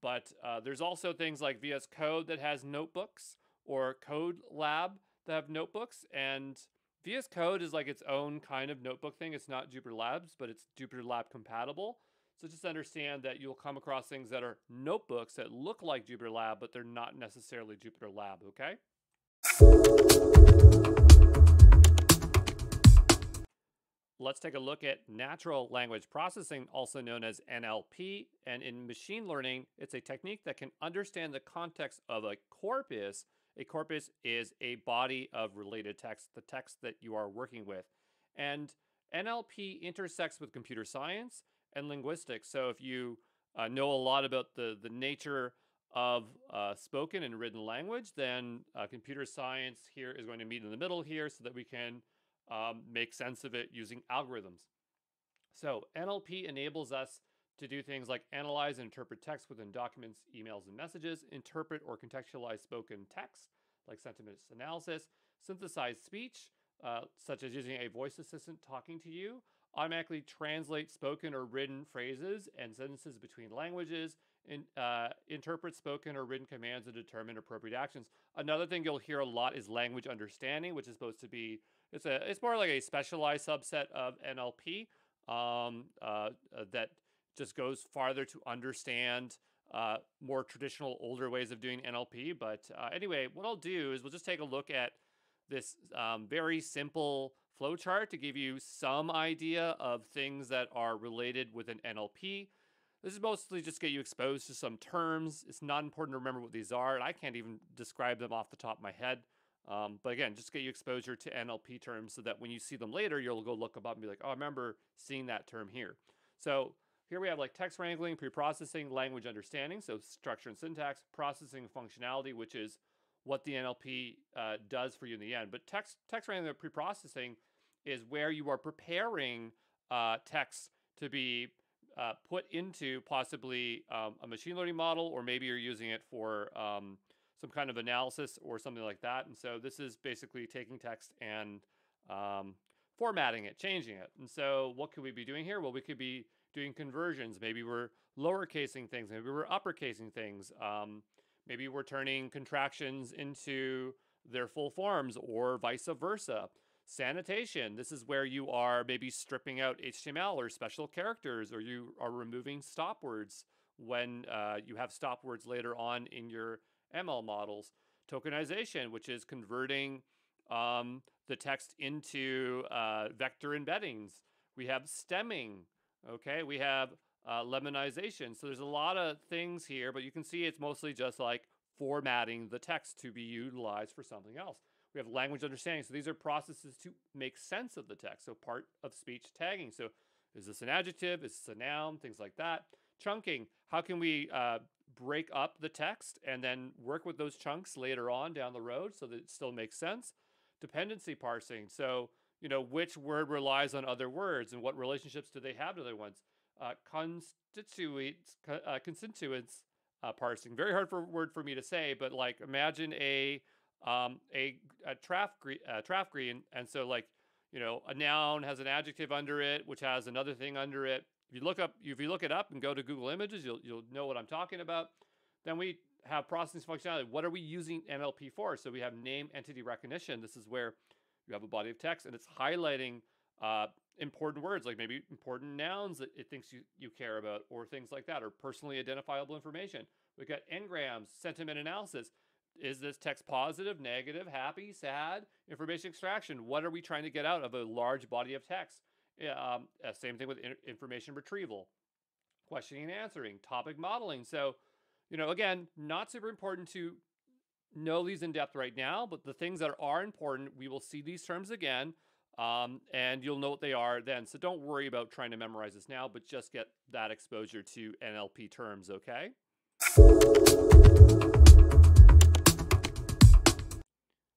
But there's also things like VS Code that has notebooks, or Code Lab that have notebooks, and VS Code is like its own kind of notebook thing. It's not Jupyter Labs, but it's Jupyter Lab compatible. So just understand that you'll come across things that are notebooks that look like Jupyter Lab, but they're not necessarily Jupyter Lab, okay? Let's take a look at natural language processing, also known as NLP. And in machine learning, it's a technique that can understand the context of a corpus. A corpus is a body of related text, the text that you are working with. And NLP intersects with computer science and linguistics. So if you know a lot about the nature of spoken and written language, then computer science here is going to meet in the middle here so that we can make sense of it using algorithms. So NLP enables us to do things like analyze and interpret text within documents, emails, and messages, interpret or contextualize spoken text, like sentiment analysis, synthesize speech, such as using a voice assistant talking to you, automatically translate spoken or written phrases and sentences between languages, and interpret spoken or written commands and determine appropriate actions. Another thing you'll hear a lot is language understanding, which is supposed to be, it's more like a specialized subset of NLP that just goes farther to understand more traditional, older ways of doing NLP. But anyway, what I'll do is we'll just take a look at this very simple flowchart to give you some idea of things that are related with an NLP. This is mostly just get you exposed to some terms. It's not important to remember what these are, and I can't even describe them off the top of my head. But again, just get you exposure to NLP terms so that when you see them later, you'll go look them up and be like, oh, I remember seeing that term here. So here we have like text wrangling, pre-processing, language understanding, so structure and syntax, processing functionality, which is what the NLP does for you in the end. But text wrangling and pre-processing is where you are preparing text to be put into possibly a machine learning model, or maybe you're using it for some kind of analysis or something like that. And so this is basically taking text and formatting it, changing it. And so what could we be doing here? Well, we could be doing conversions. Maybe we're lowercasing things. Maybe we're uppercasing things. Maybe we're turning contractions into their full forms, or vice versa. Sanitation. This is where you are maybe stripping out HTML or special characters, or you are removing stop words when you have stop words later on in your ML models. Tokenization, which is converting the text into vector embeddings. We have stemming. Okay, we have lemmonization. So there's a lot of things here, but you can see it's mostly just like formatting the text to be utilized for something else. We have language understanding. So these are processes to make sense of the text. So part of speech tagging. So is this an adjective? Is this a noun? Things like that. Chunking. How can we break up the text and then work with those chunks later on down the road so that it still makes sense? Dependency parsing. So, you know, which word relies on other words and what relationships do they have to other ones? Constituents parsing. Very hard word for me to say, but like imagine a traf green, and so like, you know, a noun has an adjective under it, which has another thing under it. If you look it up and go to Google Images, you'll know what I'm talking about. Then we have processing functionality. What are we using NLP for? So we have name entity recognition. This is where you have a body of text and it's highlighting important words, like maybe important nouns that it thinks you care about, or things like that, or personally identifiable information. We've got engrams, sentiment analysis. Is this text positive, negative, happy, sad? Information extraction. What are we trying to get out of a large body of text? Same thing with information retrieval. Questioning and answering. Topic modeling. So, you know, again, not super important to know these in depth right now, but the things that are important, we will see these terms again, and you'll know what they are then. So don't worry about trying to memorize this now, but just get that exposure to NLP terms, okay?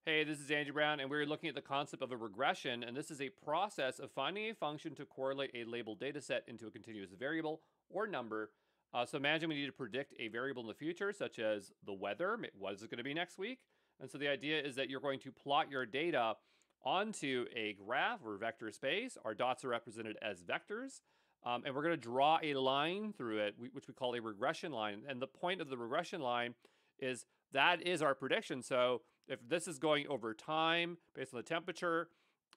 Hey, this is Andrew Brown, and we're looking at the concept of a regression, and this is a process of finding a function to correlate a labeled data set into a continuous variable or number. So imagine we need to predict a variable in the future, such as the weather. What is it going to be next week? And so the idea is that you're going to plot your data onto a graph or vector space. Our dots are represented as vectors, and we're going to draw a line through it, which we call a regression line. And the point of the regression line is that is our prediction. So if this is going over time based on the temperature,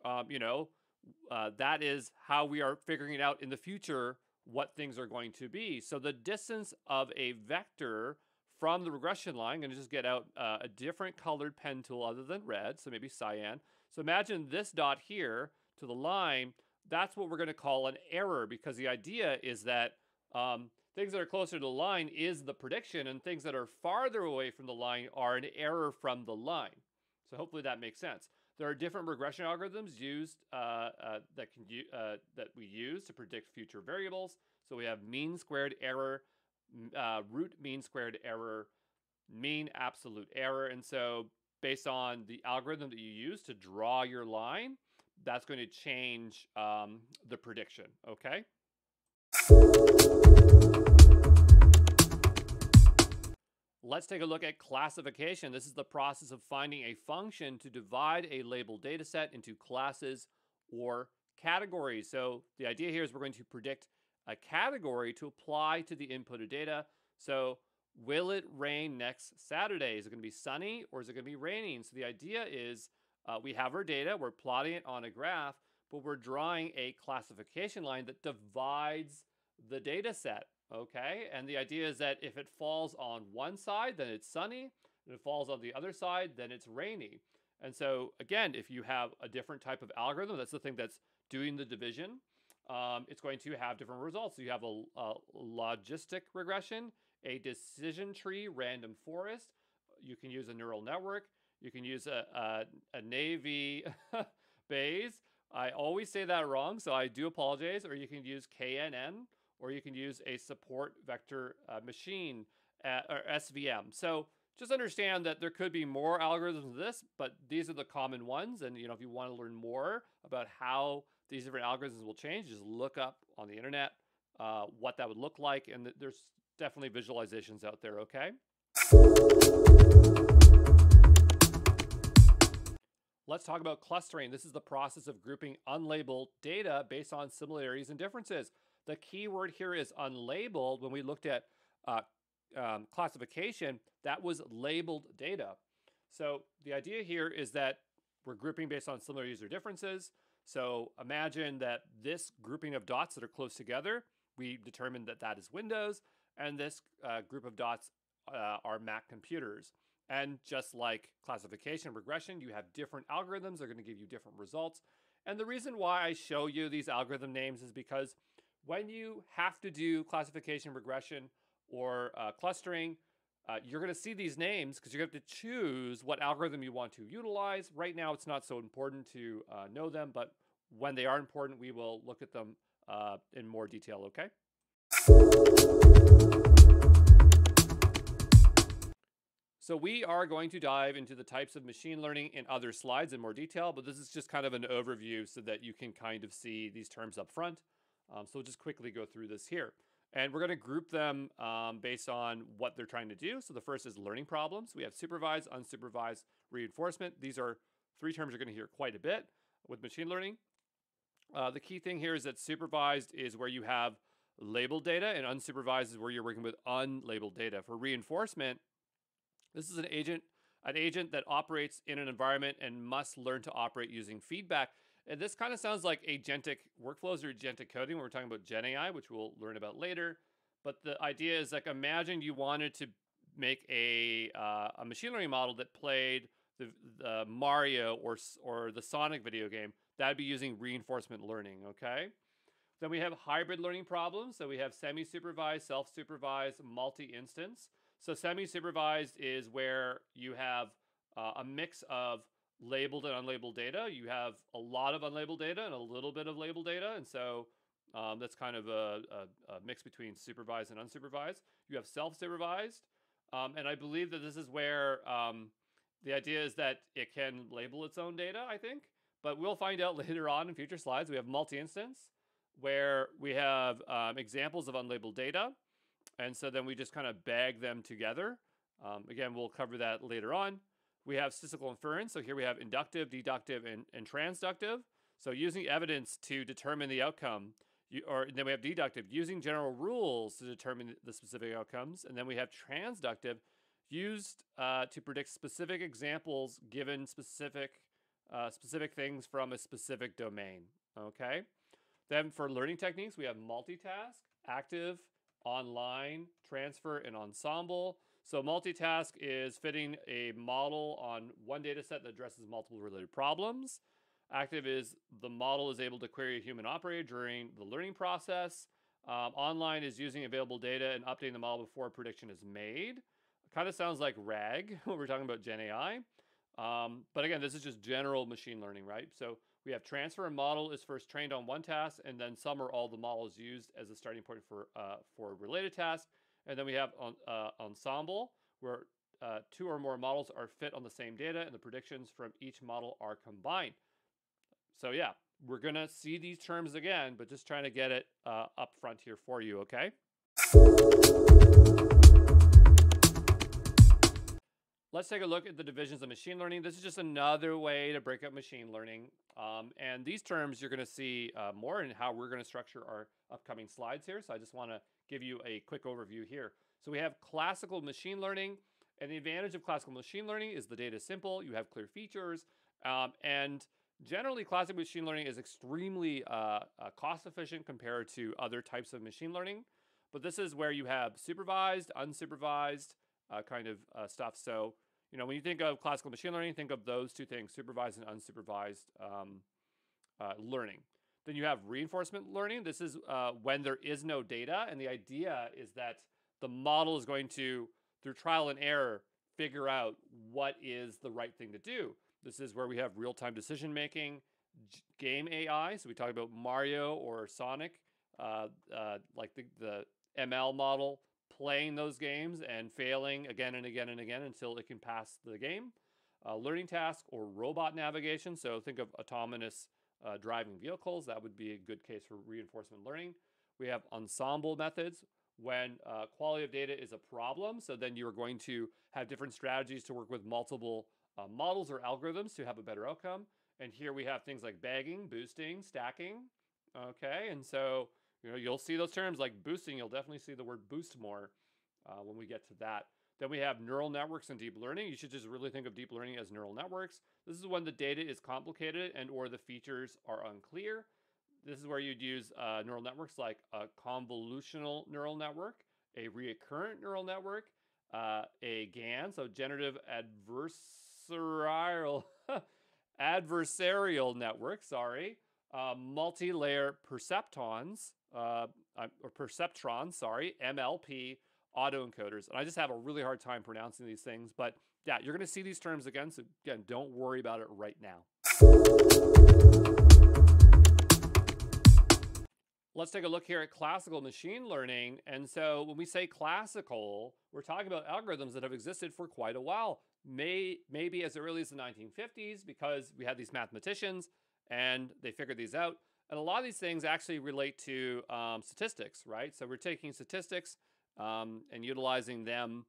that is how we are figuring it out in the future what things are going to be. So the distance of a vector from the regression line, I'm going to just get out a different colored pen tool other than red, so maybe cyan. So imagine this dot here to the line, that's what we're going to call an error, because the idea is that things that are closer to the line is the prediction, and things that are farther away from the line are an error from the line. So hopefully that makes sense. There are different regression algorithms used that we use to predict future variables. So we have mean squared error, root mean squared error, mean absolute error. And so based on the algorithm that you use to draw your line, that's going to change the prediction, okay? Let's take a look at classification. This is the process of finding a function to divide a labeled data set into classes or categories. So the idea here is we're going to predict a category to apply to the inputted data. So will it rain next Saturday? Is it going to be sunny or is it going to be raining? So the idea is we have our data, we're plotting it on a graph, but we're drawing a classification line that divides the data set. Okay, and the idea is that if it falls on one side, then it's sunny. If it falls on the other side, then it's rainy. And so, again, if you have a different type of algorithm, that's the thing that's doing the division, it's going to have different results. So you have a logistic regression, a decision tree, random forest. You can use a neural network. You can use a Navy Bayes. I always say that wrong, so I do apologize. Or you can use KNN. Or you can use a support vector machine or SVM. So just understand that there could be more algorithms than this, but these are the common ones. And if you want to learn more about how these different algorithms will change, just look up on the internet what that would look like. And there's definitely visualizations out there, okay? Let's talk about clustering. This is the process of grouping unlabeled data based on similarities and differences. The key word here is unlabeled. When we looked at classification, that was labeled data. So the idea here is that we're grouping based on similarities or differences. So imagine that this grouping of dots that are close together, we determined that that is Windows, and this group of dots are Mac computers. And just like classification and regression, you have different algorithms. They're going to give you different results. And the reason why I show you these algorithm names is because when you have to do classification, regression, or clustering, you're going to see these names because you're going to have to choose what algorithm you want to utilize. Right now, it's not so important to know them, but when they are important, we will look at them in more detail, okay? So we are going to dive into the types of machine learning in other slides in more detail, but this is just kind of an overview so that you can kind of see these terms up front. So we'll just quickly go through this here. And we're going to group them based on what they're trying to do. So the first is learning problems. We have supervised, unsupervised, reinforcement. These are three terms you're going to hear quite a bit with machine learning. The key thing here is that supervised is where you have labeled data, and unsupervised is where you're working with unlabeled data. For reinforcement, this is an agent that operates in an environment and must learn to operate using feedback. And this kind of sounds like agentic workflows or agentic coding when we're talking about GenAI, which we'll learn about later. But the idea is like, imagine you wanted to make a machine learning model that played the Mario or the Sonic video game. That'd be using reinforcement learning, okay? Then we have hybrid learning problems. So we have semi-supervised, self-supervised, multi-instance. So semi-supervised is where you have a mix of labeled and unlabeled data. You have a lot of unlabeled data and a little bit of labeled data. And so that's kind of a mix between supervised and unsupervised. You have self-supervised. And I believe that this is where the idea is that it can label its own data, I think. But we'll find out later on in future slides. We have multi-instance, where we have examples of unlabeled data. And so then we just kind of bag them together. Again, we'll cover that later on. We have statistical inference. So here we have inductive, deductive, and transductive. So using evidence to determine the outcome. Then we have deductive, using general rules to determine the specific outcomes. And then we have transductive, used to predict specific examples given specific things from a specific domain. Okay. Then for learning techniques, we have multitask, active, online, transfer, and ensemble. So multitask is fitting a model on one data set that addresses multiple related problems. Active is the model is able to query a human operator during the learning process. Online is using available data and updating the model before a prediction is made. It kind of sounds like RAG when we're talking about GenAI. But again, this is just general machine learning, right? So we have transfer. A model is first trained on one task, and then some or all the models used as a starting point for a related task. And then we have ensemble, where two or more models are fit on the same data, and the predictions from each model are combined. So yeah, we're going to see these terms again, but just trying to get it up front here for you, okay? Let's take a look at the divisions of machine learning. This is just another way to break up machine learning. And these terms you're going to see more in how we're going to structure our upcoming slides here. So I just want to give you a quick overview here. So we have classical machine learning. And the advantage of classical machine learning is the data is simple. You have clear features. And generally, classical machine learning is extremely cost efficient compared to other types of machine learning. But this is where you have supervised, unsupervised, kind of stuff. So, you know, when you think of classical machine learning, think of those two things, supervised and unsupervised learning. Then you have reinforcement learning. This is when there is no data. And the idea is that the model is going to, through trial and error, figure out what is the right thing to do. This is where we have real-time decision making, game AI. So we talk about Mario or Sonic, like the ML model, playing those games and failing again and again and again until it can pass the game. Learning task or robot navigation. So think of autonomous driving vehicles. That would be a good case for reinforcement learning. We have ensemble methods when quality of data is a problem. So then you're going to have different strategies to work with multiple models or algorithms to have a better outcome. And here we have things like bagging, boosting, stacking. Okay, and so you know, you'll see those terms like boosting. You'll definitely see the word boost more when we get to that. Then we have neural networks and deep learning. You should just really think of deep learning as neural networks. This is when the data is complicated and or the features are unclear. This is where you'd use neural networks like a convolutional neural network, a recurrent neural network, a GAN, so generative adversarial network, multi-layer perceptrons, MLP, autoencoders. And I just have a really hard time pronouncing these things, but yeah, you're going to see these terms again. So again, don't worry about it right now. Let's take a look here at classical machine learning. And so when we say classical, we're talking about algorithms that have existed for quite a while, maybe as early as the 1950s, because we had these mathematicians and they figured these out. And a lot of these things actually relate to statistics, right? So we're taking statistics and utilizing them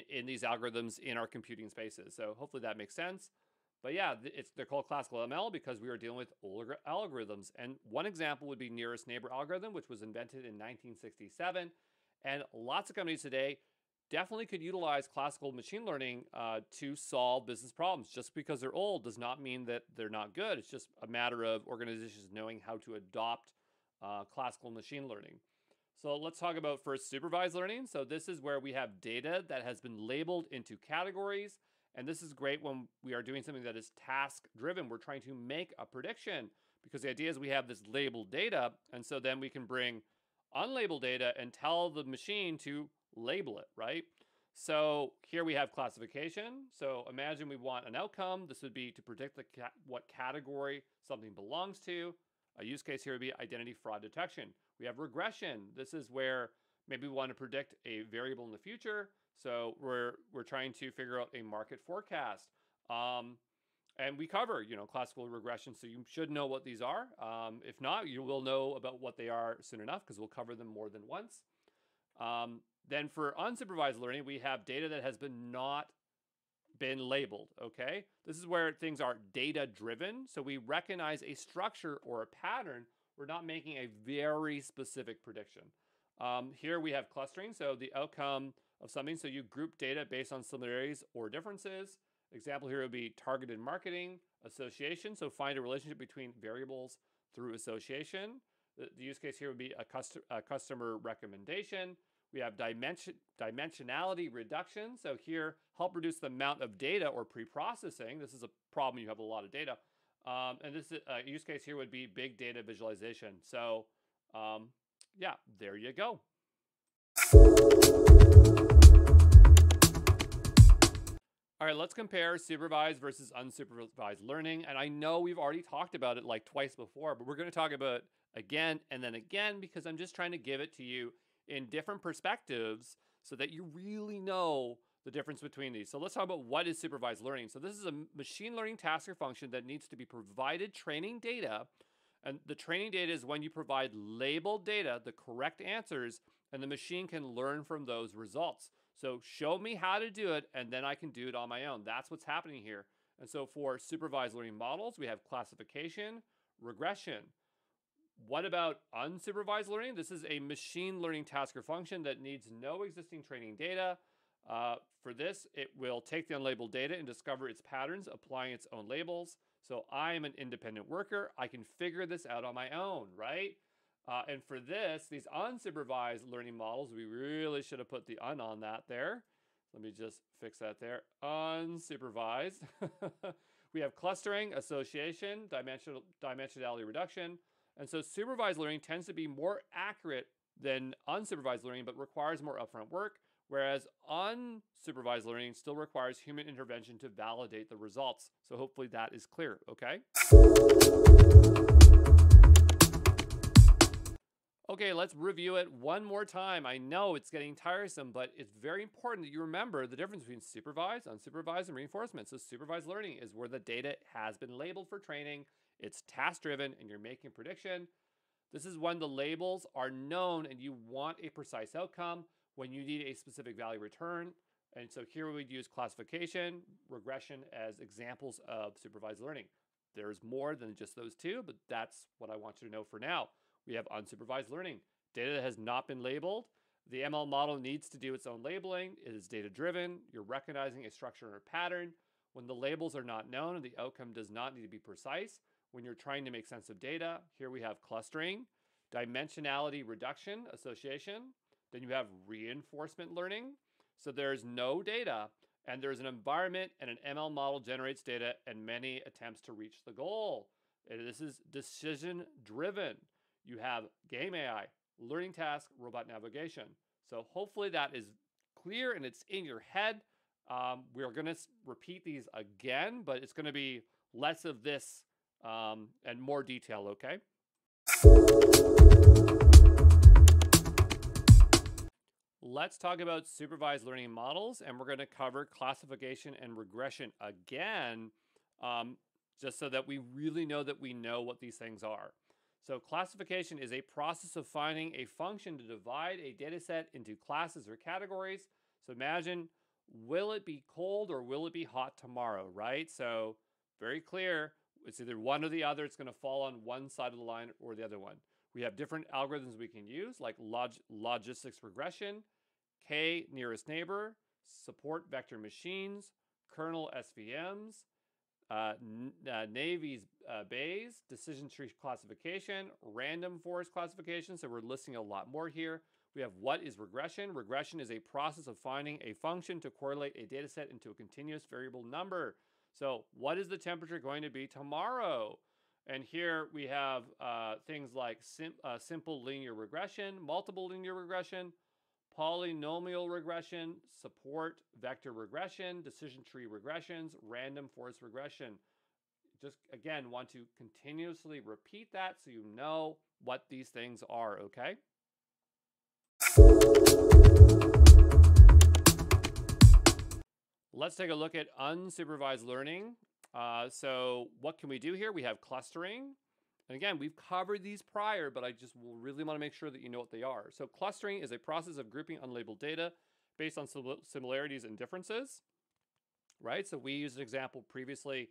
in these algorithms in our computing spaces. So hopefully that makes sense. But yeah, they're called classical ML because we are dealing with older algorithms. And one example would be nearest neighbor algorithm, which was invented in 1967. And lots of companies today definitely could utilize classical machine learning to solve business problems. Just because they're old does not mean that they're not good. It's just a matter of organizations knowing how to adopt classical machine learning. So let's talk about first supervised learning. So this is where we have data that has been labeled into categories. And this is great when we are doing something that is task driven. We're trying to make a prediction because the idea is we have this labeled data. And so then we can bring unlabeled data and tell the machine to label it, right? So here we have classification. So imagine we want an outcome. This would be to predict what category something belongs to. A use case here would be identity fraud detection. We have regression. This is where maybe we want to predict a variable in the future. So we're trying to figure out a market forecast. And we cover, classical regression. So you should know what these are. If not, you will know about what they are soon enough because we'll cover them more than once. Then for unsupervised learning, we have data that has not been labeled, okay? This is where things are data-driven. So we recognize a structure or a pattern. We're not making a very specific prediction. Here we have clustering, so the outcome of something. So you group data based on similarities or differences. Example here would be targeted marketing, association. So find a relationship between variables through association. The use case here would be a customer recommendation. We have dimensionality reduction. So here, help reduce the amount of data or pre-processing. This is a problem. You have a lot of data. And this use case here would be big data visualization. So yeah, there you go. All right, let's compare supervised versus unsupervised learning. And I know we've already talked about it like twice before, but we're going to talk about it again and then again because I'm just trying to give it to you in different perspectives so that you really know the difference between these. So let's talk about what is supervised learning. So this is a machine learning task or function that needs to be provided training data. And the training data is when you provide labeled data, the correct answers, and the machine can learn from those results. So show me how to do it, and then I can do it on my own. That's what's happening here. And so for supervised learning models, we have classification, regression. What about unsupervised learning? This is a machine learning task or function that needs no existing training data. For this, it will take the unlabeled data and discover its patterns, applying its own labels. So I am an independent worker. I can figure this out on my own, right? And for this, these unsupervised learning models, we really should have put the un on that there. Let me just fix that there. Unsupervised. We have clustering, association, dimensionality reduction. And so supervised learning tends to be more accurate than unsupervised learning, but requires more upfront work, whereas unsupervised learning still requires human intervention to validate the results. So hopefully that is clear, okay? Okay, let's review it one more time. I know it's getting tiresome, but it's very important that you remember the difference between supervised, unsupervised, and reinforcement. So supervised learning is where the data has been labeled for training, it's task-driven, and you're making a prediction. This is when the labels are known and you want a precise outcome, when you need a specific value return. And so here we would use classification, regression as examples of supervised learning. There's more than just those two, but that's what I want you to know for now. We have unsupervised learning. Data that has not been labeled. The ML model needs to do its own labeling. It is data-driven. You're recognizing a structure or a pattern. When the labels are not known and the outcome does not need to be precise, when you're trying to make sense of data, here we have clustering, dimensionality reduction, association. Then you have reinforcement learning. So there's no data, and there's an environment, and an ML model generates data and many attempts to reach the goal. And this is decision-driven. You have game AI, learning task, robot navigation. So hopefully that is clear and it's in your head. We're going to repeat these again, but it's going to be less of this and more detail, okay? Let's talk about supervised learning models, and we're going to cover classification and regression again, just so that we really know that we know what these things are. So classification is a process of finding a function to divide a data set into classes or categories. So imagine, will it be cold or will it be hot tomorrow, right? So very clear, it's either one or the other. It's going to fall on one side of the line or the other one. We have different algorithms we can use, like logistics regression, K nearest neighbor, support vector machines, kernel SVMs, Navy's Bayes, decision tree classification, random forest classification. So we're listing a lot more here. We have what is regression. Regression is a process of finding a function to correlate a data set into a continuous variable number. So what is the temperature going to be tomorrow? And here we have things like simple linear regression, multiple linear regression, polynomial regression, support vector regression, decision tree regressions, random forest regression. Just again, want to continuously repeat that so you know what these things are, okay? Let's take a look at unsupervised learning. So what can we do here? We have clustering. And again, we've covered these prior, but I just really want to make sure that you know what they are. So clustering is a process of grouping unlabeled data based on similarities and differences, right? So we used an example previously,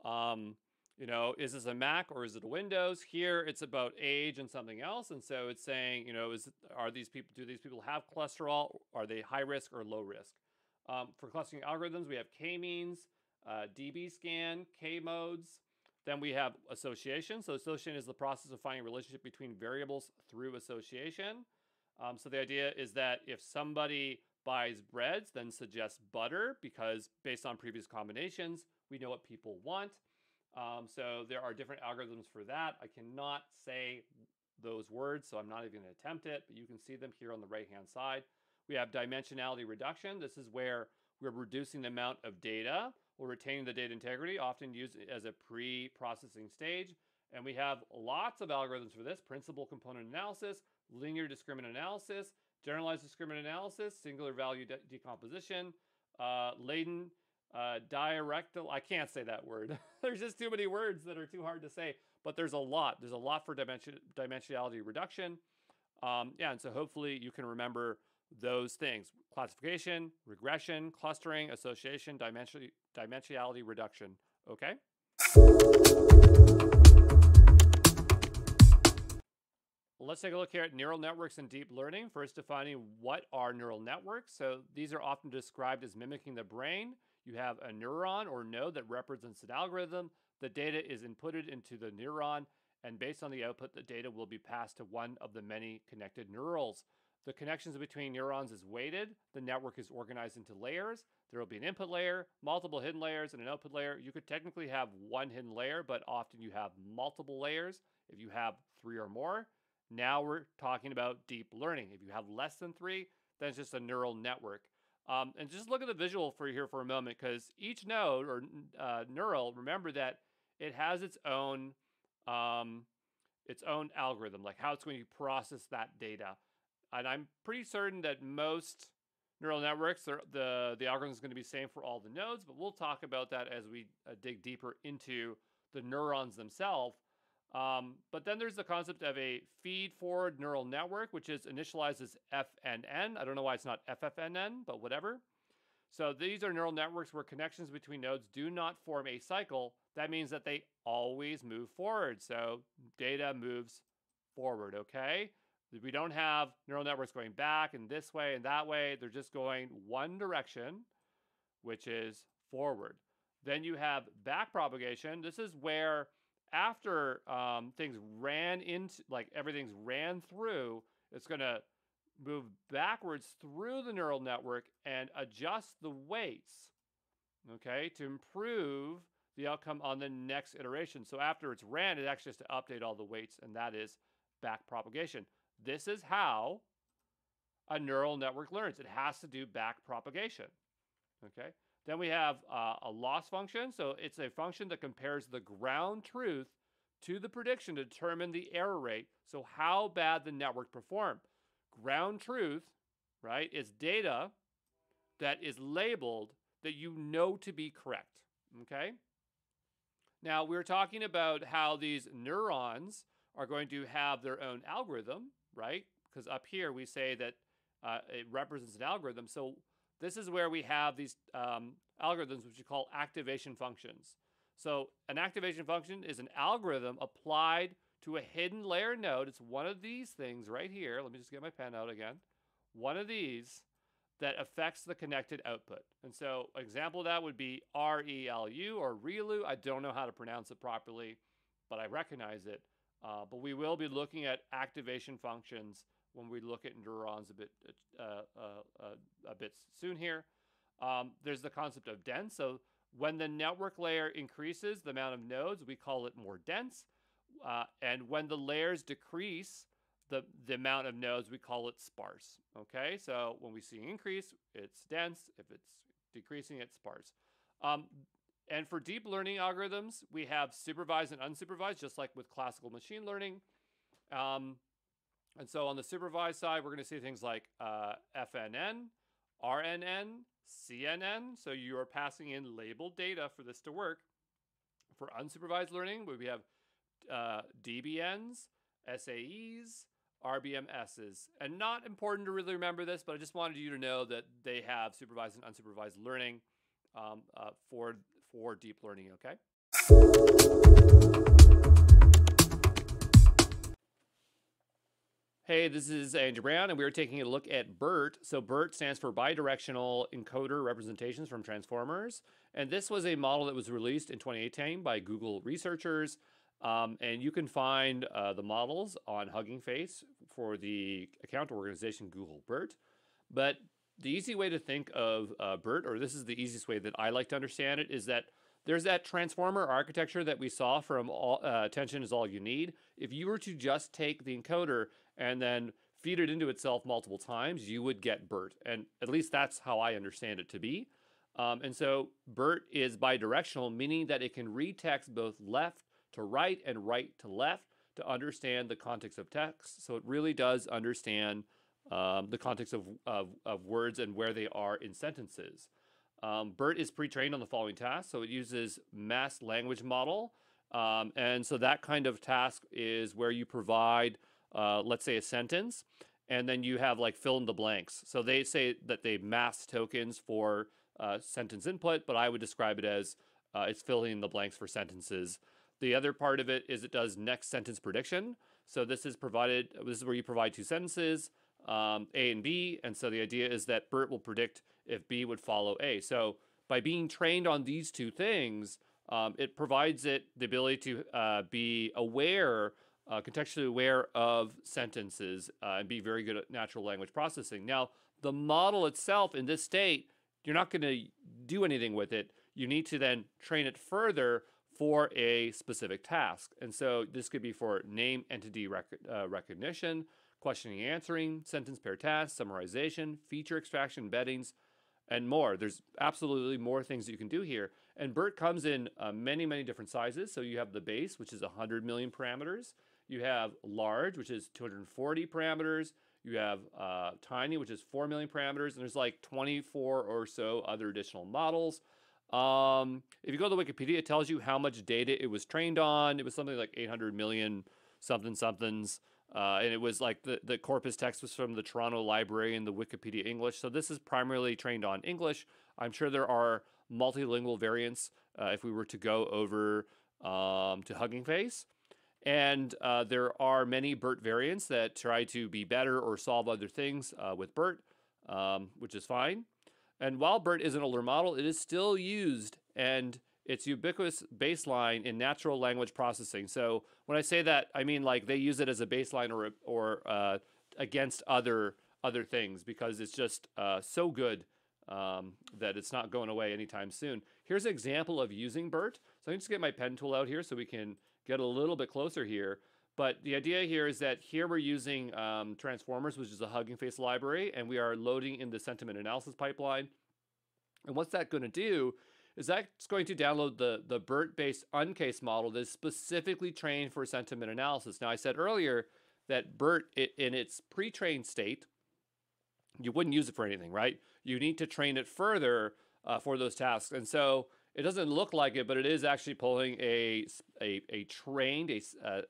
you know, is this a Mac or is it a Windows? Here it's about age and something else. And so it's saying, you know, do these people have cholesterol? Are they high risk or low risk? For clustering algorithms, we have k-means, db-scan, k-modes. Then we have association. So association is the process of finding a relationship between variables through association. So the idea is that if somebody buys breads, then suggests butter, because based on previous combinations, we know what people want. So there are different algorithms for that. I cannot say those words, so I'm not even going to attempt it, but you can see them here on the right-hand side. We have dimensionality reduction. This is where we're reducing the amount of data. We're retaining the data integrity, often used as a pre-processing stage. And we have lots of algorithms for this: principal component analysis, linear discriminant analysis, generalized discriminant analysis, singular value decomposition, latent, directional. I can't say that word. There's just too many words that are too hard to say. But there's a lot. There's a lot for dimensionality reduction. Yeah, and so hopefully you can remember those things: classification, regression, clustering, association, dimensionality reduction. Okay. Let's take a look here at neural networks and deep learning. First, defining what are neural networks. So these are often described as mimicking the brain. You have a neuron or node that represents an algorithm. The data is inputted into the neuron, and based on the output, the data will be passed to one of the many connected neurals. The connections between neurons is weighted. The network is organized into layers. There will be an input layer, multiple hidden layers, and an output layer. You could technically have one hidden layer, but often you have multiple layers if you have 3 or more. Now we're talking about deep learning. If you have less than 3, then it's just a neural network. And just look at the visual for here for a moment, because each node or neural, remember that it has its own algorithm, like how it's going to process that data. And I'm pretty certain that most neural networks, the algorithm is going to be the same for all the nodes, but we'll talk about that as we dig deeper into the neurons themselves. But then there's the concept of a feed-forward neural network, which is initialized as FNN. I don't know why it's not FFNN, but whatever. So these are neural networks where connections between nodes do not form a cycle. That means that they always move forward. So data moves forward, okay? We don't have neural networks going back and this way and that way. They're just going one direction, which is forward. Then you have backpropagation. This is where after things ran into, like everything's ran through, it's going to move backwards through the neural network and adjust the weights, okay, to improve the outcome on the next iteration. So after it's ran, it actually has to update all the weights, and that is backpropagation. This is how a neural network learns. It has to do backpropagation, okay? Then we have a loss function. So it's a function that compares the ground truth to the prediction to determine the error rate. So how bad the network performed. Ground truth, right, is data that is labeled that you know to be correct, okay? Now, we're talking about how these neurons are going to have their own algorithm, right? Because up here we say that it represents an algorithm. So this is where we have these algorithms, which we call activation functions. So an activation function is an algorithm applied to a hidden layer node. It's one of these things right here. Let me just get my pen out again. One of these that affects the connected output. And so an example of that would be RELU or RELU. I don't know how to pronounce it properly, but I recognize it. But we will be looking at activation functions when we look at neurons a bit soon here. There's the concept of dense. So when the network layer increases the amount of nodes, we call it more dense. And when the layers decrease the amount of nodes, we call it sparse. Okay, so when we see an increase, it's dense. If it's decreasing, it's sparse. And for deep learning algorithms, we have supervised and unsupervised, just like with classical machine learning. And so on the supervised side, we're going to see things like FNN, RNN, CNN. So you are passing in labeled data for this to work. For unsupervised learning, we have DBNs, SAEs, RBMSs. And not important to really remember this, but I just wanted you to know that they have supervised and unsupervised learning for deep learning, okay? Hey, this is Andrew Brown, and we are taking a look at BERT. So BERT stands for Bidirectional Encoder Representations from Transformers. And this was a model that was released in 2018 by Google researchers. And you can find the models on Hugging Face for the account organization Google BERT. But the easy way to think of BERT, or this is the easiest way that I like to understand it, is that there's that transformer architecture that we saw from Attention is All You Need. If you were to just take the encoder and then feed it into itself multiple times, you would get BERT. And at least that's how I understand it to be. And so BERT is bidirectional, meaning that it can read text both left to right and right to left to understand the context of text. So it really does understand the context of words and where they are in sentences. BERT is pre-trained on the following tasks. So it uses mass language model. And so that kind of task is where you provide, let's say, a sentence, and then you have like fill in the blanks. So they say that they mass tokens for sentence input, but I would describe it as it's filling in the blanks for sentences. The other part of it is it does next sentence prediction. So this is where you provide two sentences, A and B. And so the idea is that BERT will predict if B would follow A. So by being trained on these two things, it provides it the ability to be aware, contextually aware of sentences and be very good at natural language processing. Now, the model itself in this state, you're not going to do anything with it. You need to then train it further for a specific task. And so this could be for name entity recognition, questioning and answering, sentence pair task, summarization, feature extraction, embeddings, and more. There's absolutely more things that you can do here. And BERT comes in many, many different sizes. So you have the base, which is 100 million parameters. You have large, which is 240 parameters. You have tiny, which is 4 million parameters. And there's like 24 or so other additional models. If you go to Wikipedia, it tells you how much data it was trained on. It was something like 800 million somethings. And it was like the corpus text was from the Toronto Library and the Wikipedia English. So this is primarily trained on English. I'm sure there are multilingual variants if we were to go over to Hugging Face. And there are many BERT variants that try to be better or solve other things with BERT, which is fine. And while BERT is an older model, it is still used, and it's ubiquitous baseline in natural language processing. So when I say that, I mean like they use it as a baseline or against other things, because it's just so good that it's not going away anytime soon. Here's an example of using BERT. So I can just get my pen tool out here so we can get a little bit closer here. But the idea here is that here we're using Transformers, which is a Hugging Face library, and we are loading in the sentiment analysis pipeline. And what's that going to do is that's going to download the BERT-based uncase model that is specifically trained for sentiment analysis. Now, I said earlier that BERT, in its pre-trained state, you wouldn't use it for anything, right? You need to train it further for those tasks. And so it doesn't look like it, but it is actually pulling a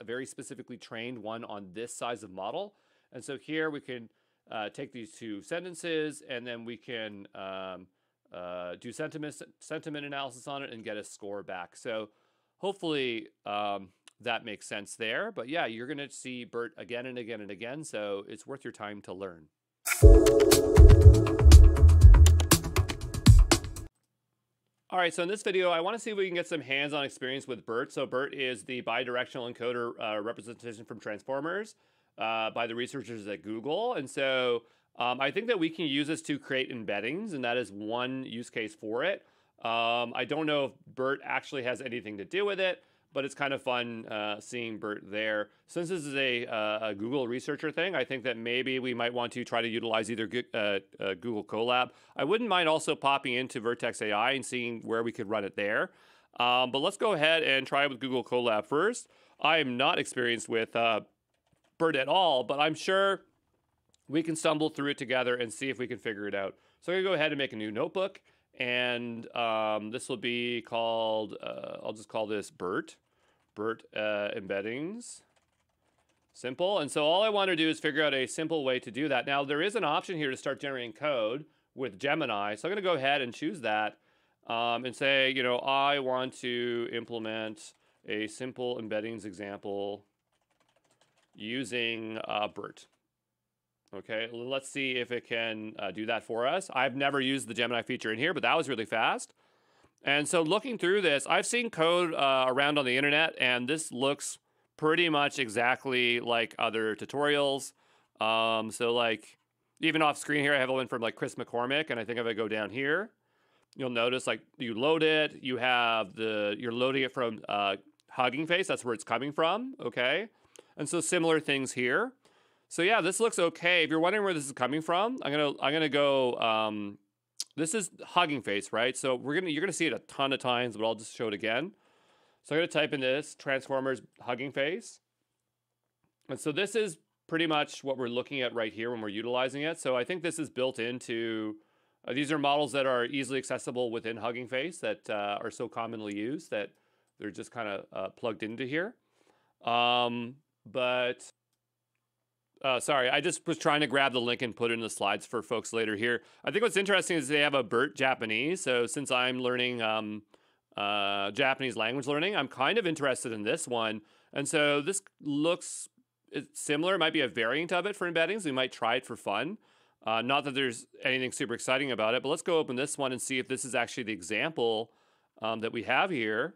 very specifically trained one on this size of model. And so here we can take these two sentences, and then we can do sentiment analysis on it and get a score back. So hopefully that makes sense there. But yeah, you're going to see BERT again and again and again. So it's worth your time to learn. All right, so in this video, I want to see if we can get some hands-on experience with BERT. So BERT is the bidirectional encoder representation from Transformers by the researchers at Google. And so I think that we can use this to create embeddings, and that is one use case for it. I don't know if BERT actually has anything to do with it, but it's kind of fun seeing BERT there. Since this is a Google researcher thing, I think that maybe we might want to try to utilize either Google Colab. I wouldn't mind also popping into Vertex AI and seeing where we could run it there. But let's go ahead and try it with Google Colab first. I am not experienced with BERT at all, but I'm sure we can stumble through it together and see if we can figure it out. So I'm going to go ahead and make a new notebook. And this will be called, I'll just call this BERT embeddings. Simple. And so all I want to do is figure out a simple way to do that. Now, there is an option here to start generating code with Gemini. So I'm going to go ahead and choose that and say, you know, I want to implement a simple embeddings example using BERT. Okay, let's see if it can do that for us. I've never used the Gemini feature in here, but that was really fast. And so looking through this, I've seen code around on the internet, and this looks pretty much exactly like other tutorials. So like, even off screen here, I have one from like Chris McCormick, and I think if I go down here, you'll notice like you load it, you're loading it from Hugging Face, that's where it's coming from, okay? And so similar things here. So yeah, this looks okay. If you're wondering where this is coming from, I'm gonna go. This is Hugging Face, right? So you're gonna see it a ton of times, but I'll just show it again. So I'm gonna type in this Transformers Hugging Face, and so this is pretty much what we're looking at right here when we're utilizing it. So I think this is built into These are models that are easily accessible within Hugging Face that are so commonly used that they're just kind of plugged into here. Sorry, I just was trying to grab the link and put it in the slides for folks later here. I think what's interesting is they have a BERT Japanese. So since I'm learning Japanese language learning, I'm kind of interested in this one. And so this looks similar. It might be a variant of it for embeddings. We might try it for fun. Not that there's anything super exciting about it, but let's go open this one and see if this is actually the example that we have here.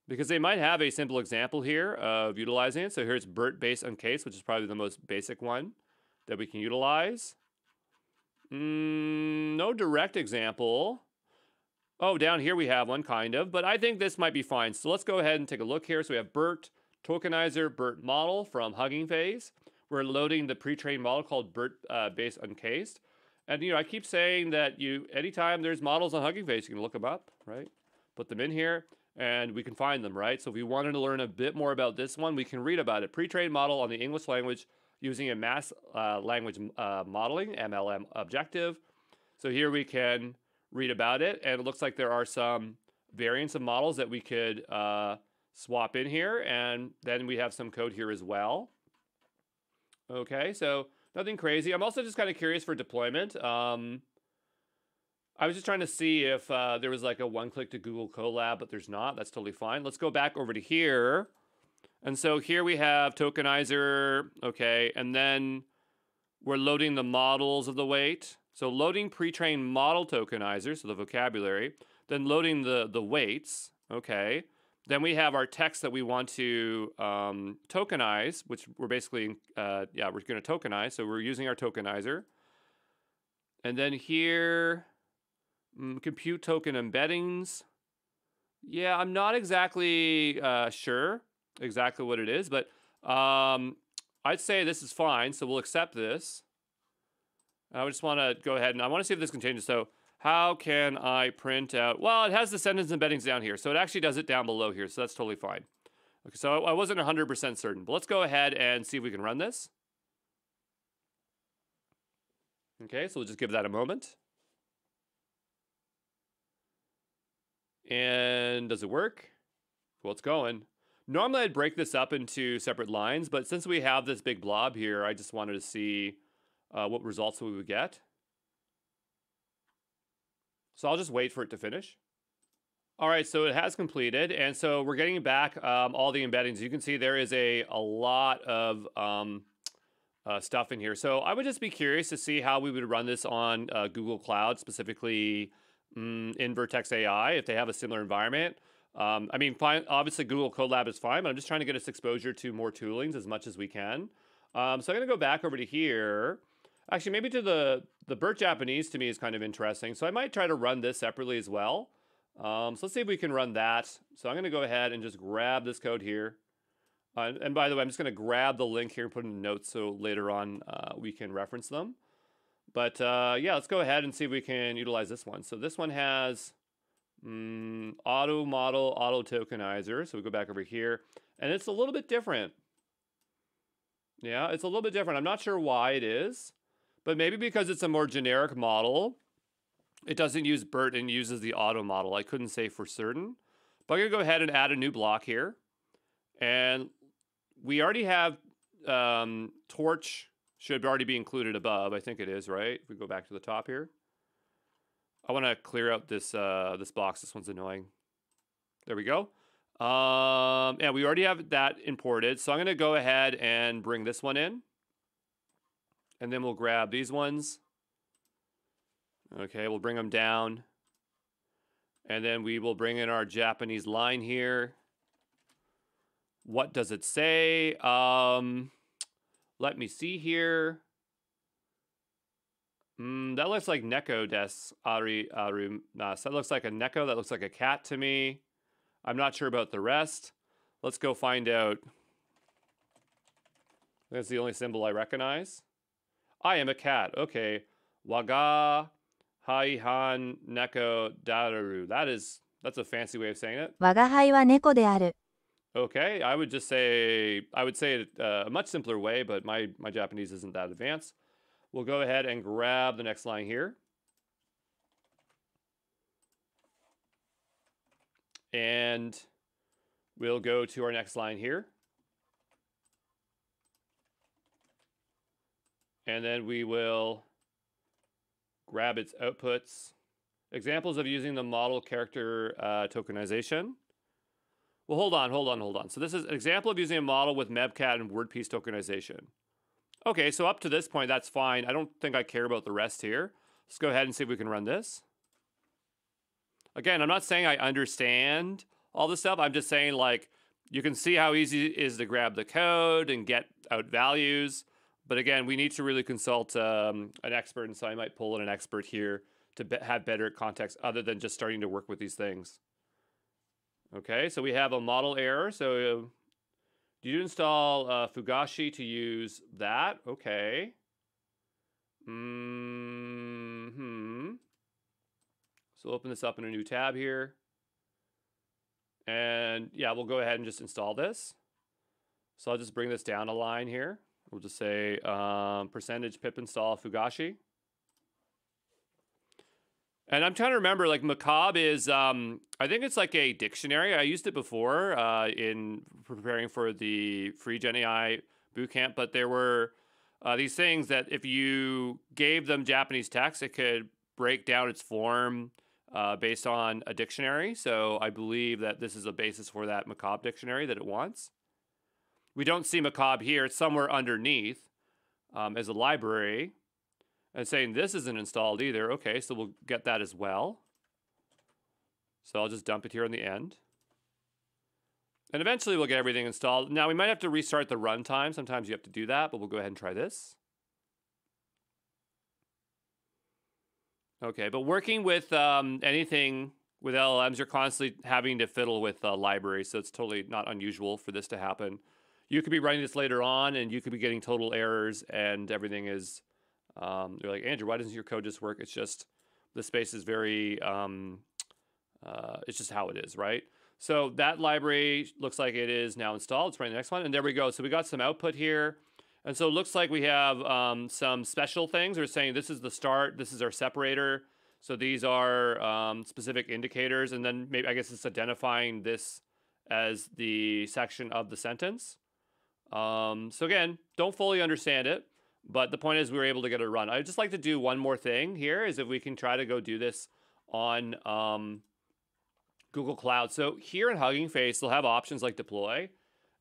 Because they might have a simple example here of utilizing it. So here's BERT based on case, which is probably the most basic one that we can utilize. No direct example. Oh, down here we have one kind of, but I think this might be fine. So let's go ahead and take a look here. So we have BERT tokenizer BERT model from Hugging Face. We're loading the pre-trained model called BERT based uncased. And I keep saying that anytime there's models on Hugging Face, you can look them up, right? Put them in here and we can find them, right? So if we wanted to learn a bit more about this one, we can read about it. Pre-trained model on the English language using a mass language modeling, MLM objective. So here we can read about it, and it looks like there are some variants of models that we could swap in here, and then we have some code here as well. Okay, so nothing crazy. I'm also just kind of curious for deployment. I was just trying to see if there was like a one-click to Google Colab, but there's not. That's totally fine. Let's go back over to here. And so here we have tokenizer, okay, and then we're loading the models of the weight. So loading pre-trained model tokenizer, so the vocabulary, then loading the weights, okay. Then we have our text that we want to tokenize, which we're basically, we're going to tokenize. So we're using our tokenizer. And then here, compute token embeddings. Yeah, I'm not exactly sure exactly what it is, but I'd say this is fine. So we'll accept this. I just want to go ahead and I want to see if this can change. So how can I print out? Well, it has the sentence embeddings down here. So it actually does it down below here. So that's totally fine. Okay, so I wasn't 100% certain. But let's go ahead and see if we can run this. Okay, so we'll just give that a moment. And does it work? Well, it's going. Normally I'd break this up into separate lines, but since we have this big blob here, I just wanted to see what results we would get. So I'll just wait for it to finish. All right, so it has completed. And so we're getting back all the embeddings. You can see there is a lot of stuff in here. So I would just be curious to see how we would run this on Google Cloud, specifically in Vertex AI, if they have a similar environment. I mean, fine, obviously Google Colab is fine, but I'm just trying to get us exposure to more toolings as much as we can. So I'm going to go back over to here. Actually, maybe to the BERT Japanese to me is kind of interesting. So I might try to run this separately as well. So let's see if we can run that. So I'm going to go ahead and just grab this code here. And by the way, I'm just going to grab the link here and put in the notes so later on we can reference them. But yeah, let's go ahead and see if we can utilize this one. So this one has auto model, auto tokenizer. So we go back over here. And it's a little bit different. Yeah, it's a little bit different. I'm not sure why it is. But maybe because it's a more generic model, it doesn't use BERT and uses the auto model. I couldn't say for certain. But I'm going to go ahead and add a new block here. And we already have torch should already be included above. I think it is, right? If we go back to the top here. I want to clear out this this box. This one's annoying. There we go. Yeah, we already have that imported. So I'm going to go ahead and bring this one in. And then we'll grab these ones. Okay, we'll bring them down. And then we will bring in our Japanese line here. What does it say? Let me see here. That looks like neko des arimasu. That looks like a neko. That looks like a cat to me. I'm not sure about the rest. Let's go find out. That's the only symbol I recognize. I am a cat. Okay. Waga haihan neko daru. That's a fancy way of saying it. 我が輩は猫である。 Okay, I would say it a much simpler way, but my Japanese isn't that advanced. We'll go ahead and grab the next line here. And we'll go to our next line here. And then we will grab its outputs. Examples of using the model character tokenization. Well, hold on. So this is an example of using a model with Mebcat and WordPiece tokenization. Okay, so up to this point, that's fine. I don't think I care about the rest here. Let's go ahead and see if we can run this. Again, I'm not saying I understand all this stuff. I'm just saying, like, you can see how easy it is to grab the code and get out values. But again, we need to really consult an expert, and so I might pull in an expert here to have better context other than just starting to work with these things. Okay, so we have a model error. So do you install Fugashi to use that? Okay. So open this up in a new tab here. And yeah, we'll go ahead and just install this. So I'll just bring this down a line here. We'll just say percentage pip install Fugashi. And I'm trying to remember, like, Macabre is, I think it's like a dictionary. I used it before in preparing for the free GenAI bootcamp, but there were these things that if you gave them Japanese text, it could break down its form based on a dictionary. So I believe that this is a basis for that Macabre dictionary that it wants. We don't see Macabre here. It's somewhere underneath as a library. And saying this isn't installed either. Okay, so we'll get that as well. So I'll just dump it here in the end. And eventually we'll get everything installed. Now we might have to restart the runtime. Sometimes you have to do that, but we'll go ahead and try this. Okay, but working with anything with LLMs, you're constantly having to fiddle with libraries, so it's totally not unusual for this to happen. You could be running this later on, and you could be getting total errors, and everything is... they're like, Andrew, why doesn't your code just work? It's just, the space is very, it's just how it is, right? So that library looks like it is now installed. Let's run the next one. And there we go. So we got some output here. And so it looks like we have some special things. We're saying this is the start. This is our separator. So these are specific indicators. And then maybe, I guess it's identifying this as the section of the sentence. So again, don't fully understand it. But the point is we were able to get it run. I'd just like to do one more thing here, is if we can try to go do this on Google Cloud. So here in Hugging Face, they'll have options like deploy.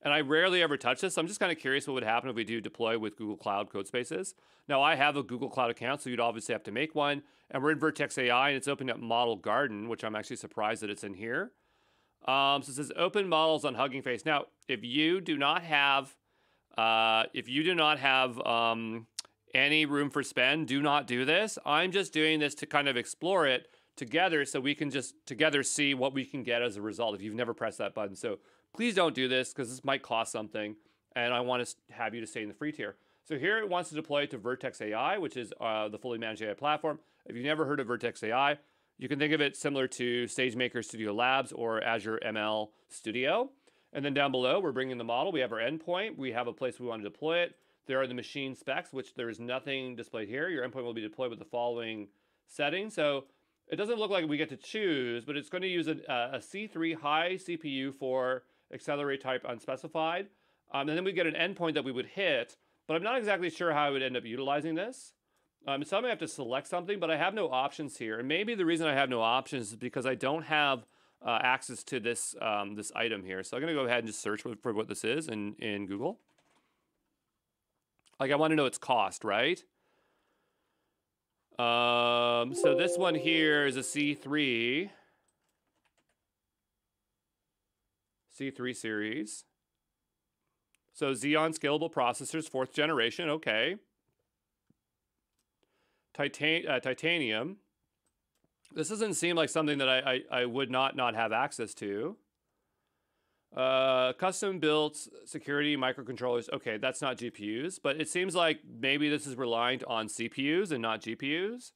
And I rarely ever touch this. So I'm just kind of curious what would happen if we do deploy with Google Cloud Codespaces. Now, I have a Google Cloud account, so you'd obviously have to make one. And we're in Vertex AI, and it's opening up Model Garden, which I'm actually surprised that it's in here. So it says open models on Hugging Face. Now, if you do not have... any room for spend, do not do this. I'm just doing this to kind of explore it together so we can just together see what we can get as a result if you've never pressed that button. So please don't do this because this might cost something, and I want to have you to stay in the free tier. So here it wants to deploy it to Vertex AI, which is the fully managed AI platform. If you've never heard of Vertex AI, you can think of it similar to SageMaker Studio Labs or Azure ML Studio. And then down below, we're bringing the model. We have our endpoint. We have a place we want to deploy it. There are the machine specs, which there is nothing displayed here. Your endpoint will be deployed with the following settings. So it doesn't look like we get to choose, but it's going to use a C3 high CPU for accelerate type unspecified. And then we get an endpoint that we would hit, but I'm not exactly sure how I would end up utilizing this. So I may have to select something, but I have no options here. And maybe the reason I have no options is because I don't have access to this this item here. So I'm going to go ahead and just search for what this is in Google. Like, I want to know its cost, right? So this one here is a C3 series. So Xeon Scalable Processors, 4th generation, okay. Titanium. This doesn't seem like something that I would not have access to. Custom built security microcontrollers. Okay, that's not GPUs, but it seems like maybe this is reliant on CPUs and not GPUs.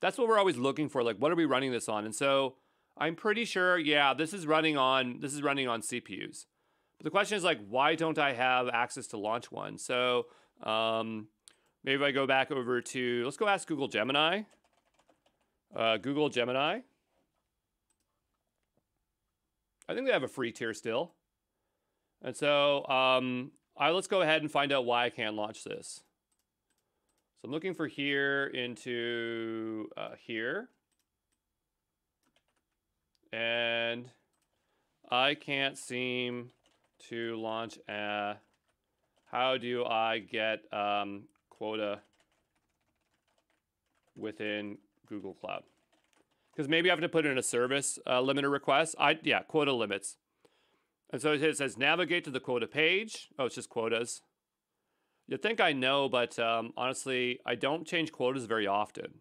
That's what we're always looking for. Like, what are we running this on? And so I'm pretty sure, yeah, this is running on CPUs. But the question is, like, why don't I have access to launch one? So maybe if I go back over to, let's go ask Google Gemini. Google Gemini. I think they have a free tier still. And so let's go ahead and find out why I can't launch this. So I'm looking for here into here. And I can't seem to launch how do I get quota within Google Cloud? Because maybe I have to put in a service limiter request. Yeah, quota limits. And so it says navigate to the quota page. Oh, it's just quotas. You'd think I know, but honestly, I don't change quotas very often.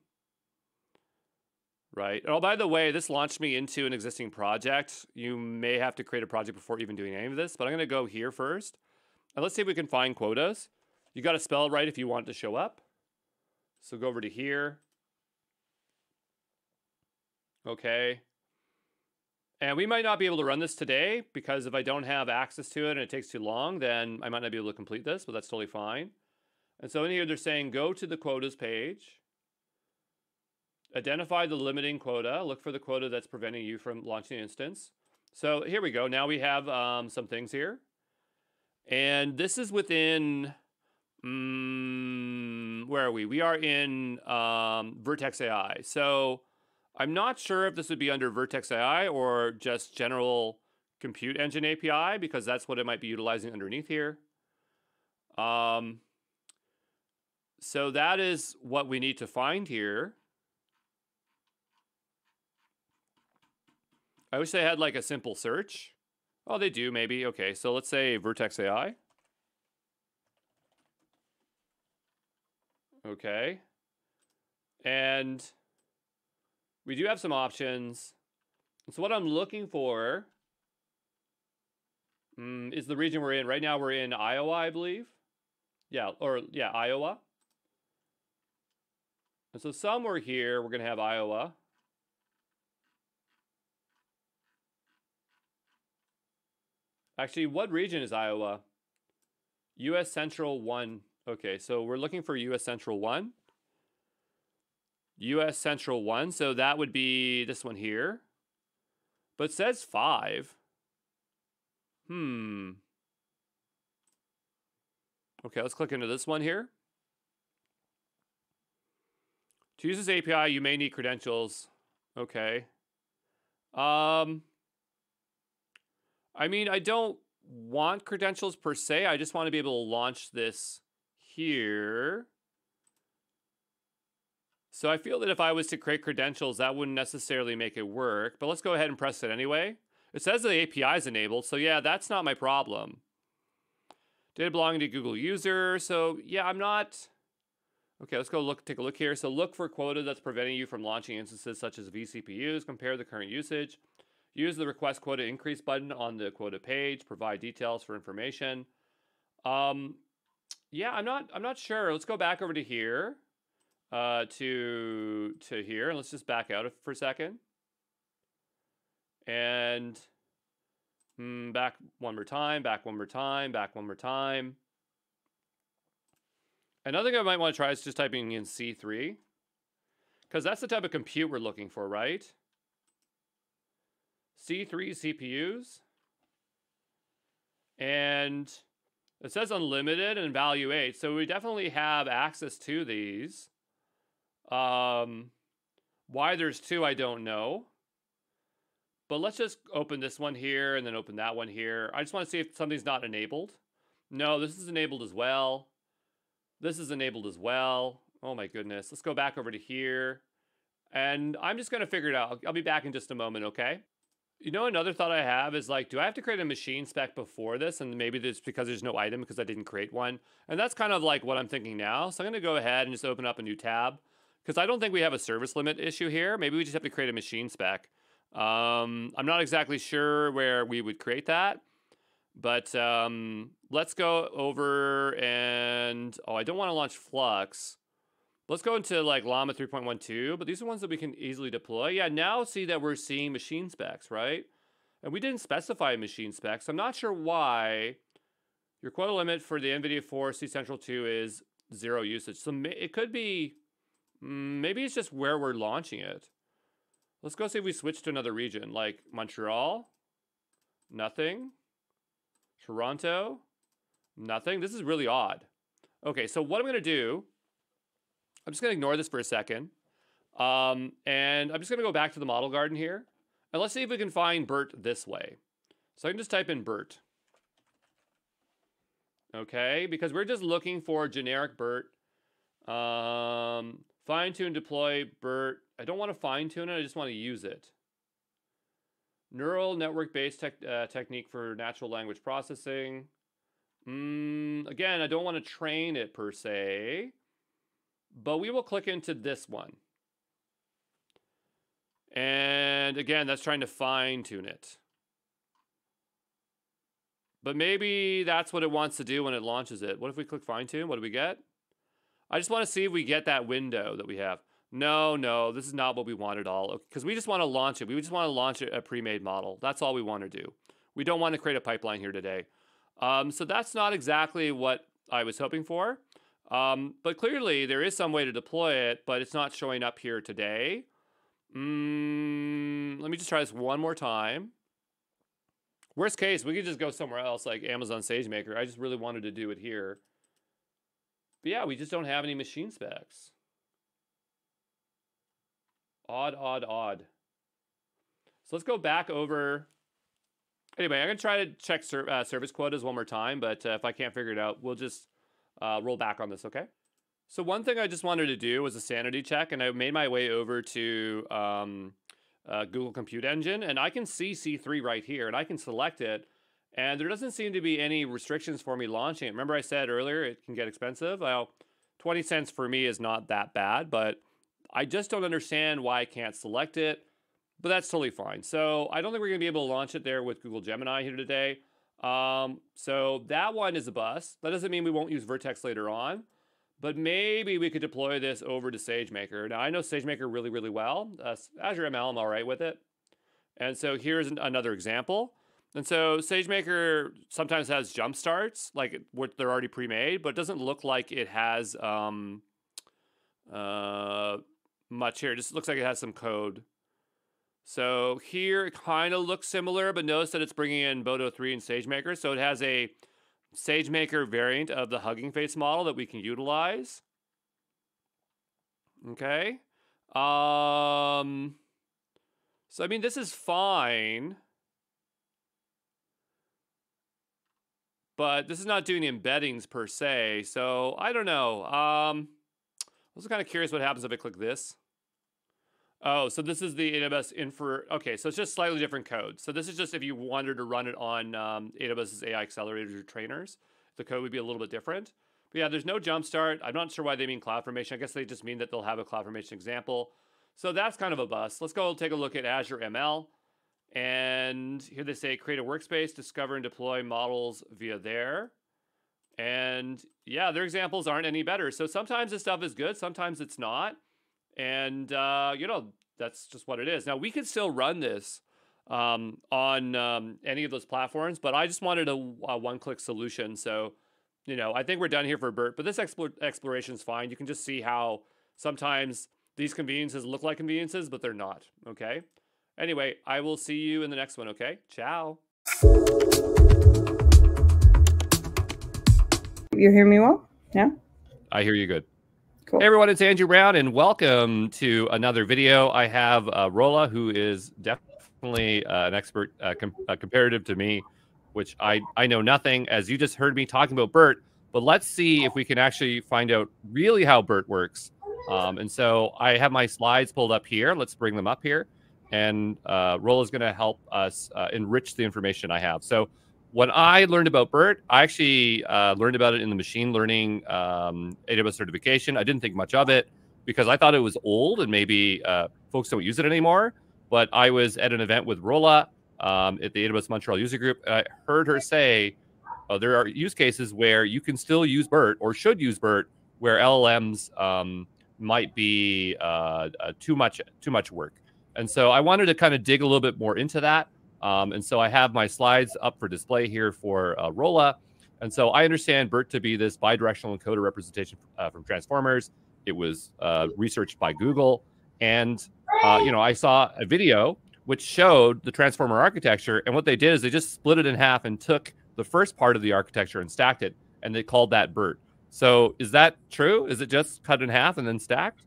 Right. Oh, by the way, this launched me into an existing project. You may have to create a project before even doing any of this, but I'm going to go here first. And let's see if we can find quotas. You got to spell it right if you want it to show up. So go over to here. Okay. And we might not be able to run this today because if I don't have access to it and it takes too long, then I might not be able to complete this, but that's totally fine. And so in here, they're saying go to the quotas page. Identify the limiting quota. Look for the quota that's preventing you from launching an instance. So here we go. Now we have some things here. And this is within, where are we? We are in Vertex AI. So I'm not sure if this would be under Vertex AI or just general compute engine API, because that's what it might be utilizing underneath here. So that is what we need to find here. I wish they had like a simple search. Oh, they do maybe. Okay, so let's say Vertex AI. Okay. And we do have some options. So what I'm looking for is the region we're in. Right now we're in Iowa, I believe. Yeah, Iowa. And so somewhere here, we're going to have Iowa. Actually, what region is Iowa? US Central 1. Okay, so we're looking for US Central 1. US Central 1, so that would be this one here. But it says 5. Okay, let's click into this one here. To use this API, you may need credentials. Okay. I mean, I don't want credentials per se. I just want to be able to launch this here. So I feel that if I was to create credentials, that wouldn't necessarily make it work. But let's go ahead and press it anyway. It says the API is enabled. So yeah, that's not my problem. Data belonging to Google user. So yeah, I'm not... Okay, let's go take a look here. So look for quota that's preventing you from launching instances such as vCPUs. Compare the current usage. Use the request quota increase button on the quota page. Provide details for information. Yeah, I'm not sure. Let's go back over to here. To here, and let's just back out for a second. And back one more time, back one more time, back one more time. Another thing I might want to try is just typing in C3, because that's the type of compute we're looking for, right? C3 CPUs. And it says unlimited and value 8, so we definitely have access to these. Why there's 2, I don't know. But let's just open this one here and then open that one here. I just want to see if something's not enabled. No, this is enabled as well. This is enabled as well. Oh my goodness. Let's go back over to here. And I'm just going to figure it out. I'll be back in just a moment, okay? You know, another thought I have is like, do I have to create a machine spec before this? And maybe it's because there's no item because I didn't create one. And that's kind of like what I'm thinking now. So I'm going to go ahead and just open up a new tab, because I don't think we have a service limit issue here. Maybe we just have to create a machine spec. I'm not exactly sure where we would create that. But let's go over and... Oh, I don't want to launch Flux. Let's go into like Llama 3.12, but these are ones that we can easily deploy. Yeah, now see that we're seeing machine specs, right? And we didn't specify machine specs. I'm not sure why your quota limit for the NVIDIA 4 C Central 2 is 0 usage. So it could be... maybe it's just where we're launching it. Let's go see if we switch to another region, like Montreal. Nothing. Toronto. Nothing. This is really odd. Okay, so what I'm going to do, I'm just going to ignore this for a second. And I'm just going to go back to the model garden here. And let's see if we can find BERT this way. So I can just type in BERT. Okay, because we're just looking for generic BERT. Fine-tune, deploy BERT. I don't want to fine-tune it. I just want to use it. Neural network-based technique for natural language processing. Again, I don't want to train it per se, but we will click into this one. And again, that's trying to fine-tune it. But maybe that's what it wants to do when it launches it. What if we click fine-tune? What do we get? I just want to see if we get that window that we have. No, this is not what we want at all. Because we just want to launch it. We just want to launch a pre-made model. That's all we want to do. We don't want to create a pipeline here today. So that's not exactly what I was hoping for. But clearly, there is some way to deploy it, but it's not showing up here today. Let me just try this one more time. Worst case, we could just go somewhere else like Amazon SageMaker. I just really wanted to do it here. But yeah, we just don't have any machine specs. Odd. So let's go back over. Anyway, I'm going to try to check service quotas one more time, but if I can't figure it out, we'll just roll back on this, okay? So one thing I just wanted to do was a sanity check, and I made my way over to Google Compute Engine, and I can see C3 right here, and I can select it, and there doesn't seem to be any restrictions for me launching it. Remember I said earlier it can get expensive? Well, 20 cents for me is not that bad, but I just don't understand why I can't select it, but that's totally fine. So I don't think we're going to be able to launch it there with Google Gemini here today. So that one is a bust. That doesn't mean we won't use Vertex later on, but maybe we could deploy this over to SageMaker. Now, I know SageMaker really, really well. Azure ML, I'm all right with it. And so here's another example. And so SageMaker sometimes has jump starts, like what they're already pre-made, but it doesn't look like it has much here. It just looks like it has some code. So here it kind of looks similar, but notice that it's bringing in Boto 3 and SageMaker. So it has a SageMaker variant of the Hugging Face model that we can utilize. Okay. So, I mean, this is fine. But this is not doing the embeddings per se. So, I don't know. I was kind of curious what happens if I click this. Oh, so this is the AWS Infer. Okay, so it's just slightly different code. So this is just if you wanted to run it on AWS's AI accelerators or trainers, the code would be a little bit different. But yeah, there's no jumpstart. I'm not sure why they mean CloudFormation. I guess they just mean that they'll have a CloudFormation example. So that's kind of a bust. Let's go take a look at Azure ML. And here they say create a workspace, discover and deploy models via there. And yeah, their examples aren't any better. So sometimes this stuff is good, sometimes it's not. And, you know, that's just what it is. Now, we could still run this on any of those platforms, but I just wanted a one-click solution. So, you know, I think we're done here for BERT, but this exploration is fine. You can just see how sometimes these conveniences look like conveniences, but they're not, okay? Anyway, I will see you in the next one, okay? Ciao. You hear me well? Yeah? I hear you good. Cool. Hey everyone, it's Andrew Brown, and welcome to another video. I have Rolla, who is definitely an expert comparative to me, which I know nothing, as you just heard me talking about BERT, but let's see if we can actually find out really how BERT works. And so I have my slides pulled up here. Let's bring them up here, and Rolla's going to help us enrich the information I have. So when I learned about BERT, I actually learned about it in the machine learning AWS certification. I didn't think much of it because I thought it was old and maybe folks don't use it anymore. But I was at an event with Rolla at the AWS Montreal user group. And I heard her say there are use cases where you can still use BERT or should use BERT where LLMs might be too much work. And so I wanted to kind of dig a little bit more into that. And so I have my slides up for display here for Rolla. And so I understand BERT to be this bidirectional encoder representation from transformers. It was researched by Google. And, you know, I saw a video which showed the transformer architecture. And what they did is they just split it in half and took the first part of the architecture and stacked it, and they called that BERT. So is that true? Is it just cut in half and then stacked?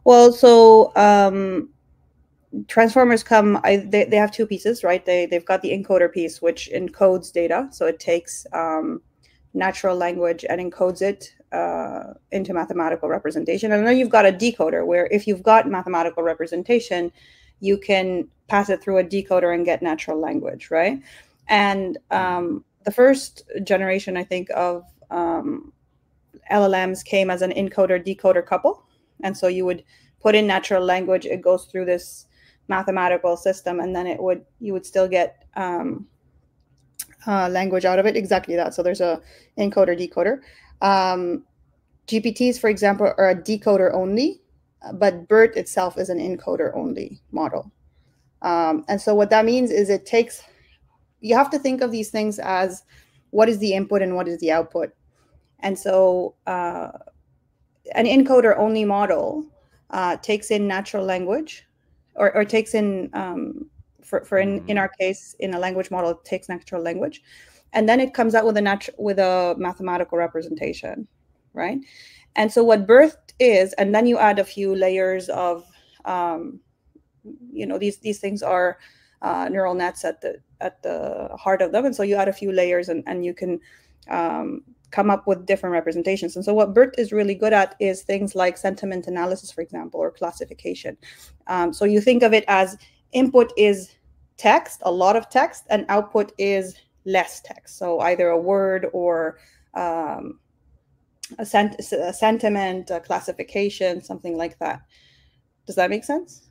Well, so transformers come, they have two pieces, right? They've got the encoder piece, which encodes data. So it takes natural language and encodes it into mathematical representation. And then you've got a decoder, where if you've got mathematical representation, you can pass it through a decoder and get natural language, right? And the first generation, I think, of LLMs came as an encoder-decoder couple. And so you would put in natural language, it goes through this mathematical system, and then you would still get language out of it. Exactly that. So there's a encoder-decoder. GPTs, for example, are a decoder only, but BERT itself is an encoder only model. And so what that means is you have to think of these things as what is the input and what is the output. And so an encoder only model takes in natural language, or takes in, in our case, in a language model, it takes natural language. And then it comes out with a mathematical representation, right? And so what BERT is, and then you add a few layers of, these things are neural nets at the heart of them. And so you add a few layers and you can come up with different representations. And so what BERT is really good at is things like sentiment analysis, for example, or classification. So you think of it as input is text, a lot of text, and output is less text. So either a word or a sentiment, a classification, something like that. Does that make sense?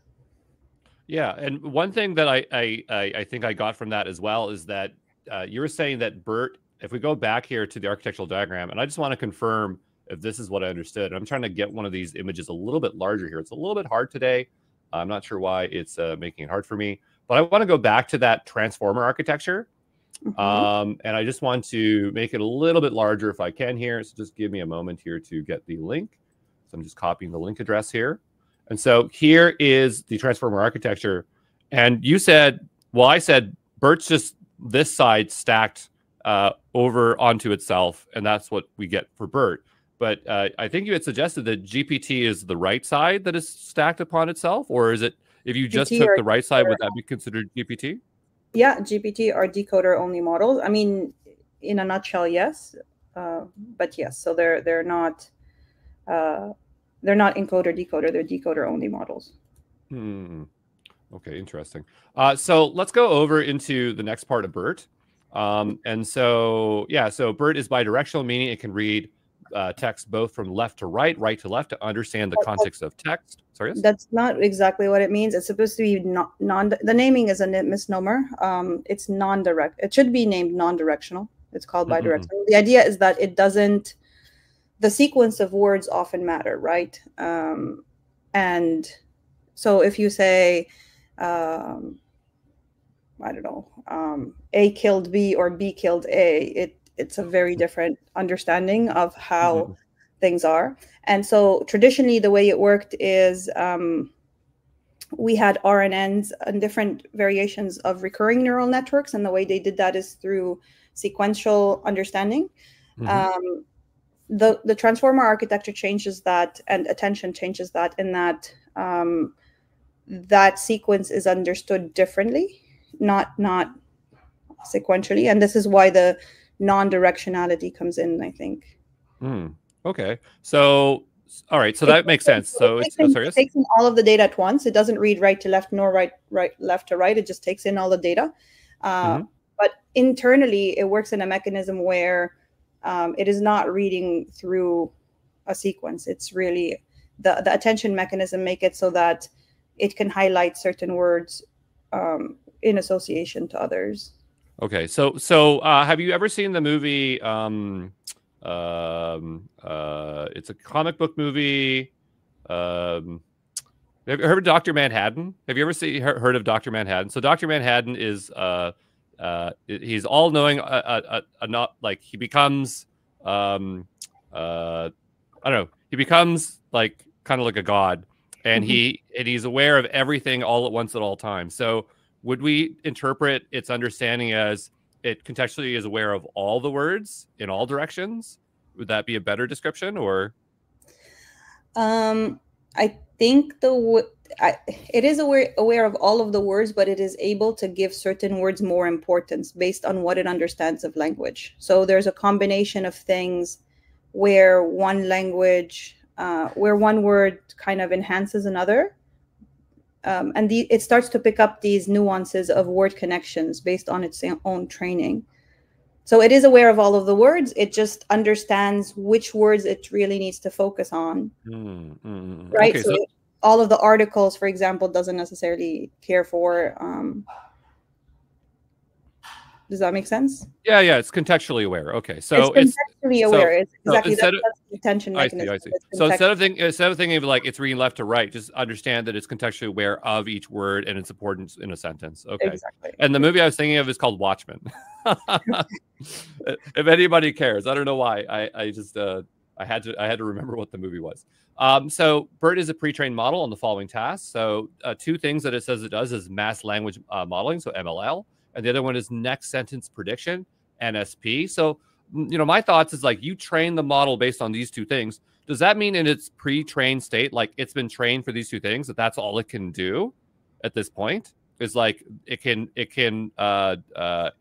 Yeah, and one thing that I think I got from that as well is that you were saying that BERT, if we go back here to the architectural diagram, and I just want to confirm if this is what I understood. I'm trying to get one of these images a little bit larger here. It's a little bit hard today. I'm not sure why it's making it hard for me, but I want to go back to that transformer architecture. And I just want to make it a little bit larger if I can here. So just give me a moment here to get the link. So I'm just copying the link address here. And so here is the transformer architecture. And you said, well, I said BERT's just this side stacked over onto itself, and that's what we get for BERT. But I think you had suggested that GPT is the right side that is stacked upon itself, or is it, if you just took the right side, would that be considered GPT? Yeah, GPT are decoder only models. I mean, in a nutshell, yes, but yes. So they're not encoder decoder. They're decoder only models. Okay, interesting. So let's go over into the next part of BERT. And so, yeah, so BERT is bidirectional, meaning it can read text both from left to right, right to left, to understand the context of text. Sorry, yes? That's not exactly what it means. It's supposed to be the naming is a misnomer. It's non-direct. It should be named non-directional. It's called bidirectional. The idea is that it doesn't, the sequence of words often matter, right? And so if you say, I don't know, A killed B or B killed A, it's a very different understanding of how things are. And so traditionally, the way it worked is we had RNNs and different variations of recurring neural networks. And the way they did that is through sequential understanding. The transformer architecture changes that, and attention changes that, in that that sequence is understood differently, not sequentially. And this is why the non-directionality comes in, I think. Okay. So, all right. So that makes sense. So it takes in all of the data at once. It doesn't read right to left nor right left to right. It just takes in all the data. But internally, it works in a mechanism where it is not reading through a sequence. It's really the attention mechanism make it so that it can highlight certain words in association to others. Okay. So have you ever seen the movie? It's a comic book movie. Have you heard of Dr. Manhattan? Have you ever heard of Dr. Manhattan? So Dr. Manhattan is he's all knowing. Not like he becomes I don't know. He becomes like kind of like a god, and he's aware of everything all at once at all times. So would we interpret its understanding as it contextually is aware of all the words in all directions? Would that be a better description, or? I think it is aware of all of the words, but it is able to give certain words more importance based on what it understands of language. So there's a combination of things where one word kind of enhances another. And it starts to pick up these nuances of word connections based on its own training. So it is aware of all of the words. It just understands which words it really needs to focus on. Right? Okay, so all of the articles, for example, doesn't necessarily care for. Does that make sense? Yeah, it's contextually aware. Okay, so it's contextually aware. It's exactly that's the attention mechanism. I see. So instead of thinking of like it's reading left to right, just understand that it's contextually aware of each word and its importance in a sentence. Okay. Exactly. And the movie I was thinking of is called Watchmen. If anybody cares, I don't know why. I just I had to remember what the movie was. So BERT is a pre-trained model on the following tasks. So two things that it says it does is mass language modeling, so MLL, and the other one is next sentence prediction, NSP. So my thoughts is like you train the model based on these two things. Does that mean in its pre-trained state, like it's been trained for these two things, that's all it can do at this point? Is like it can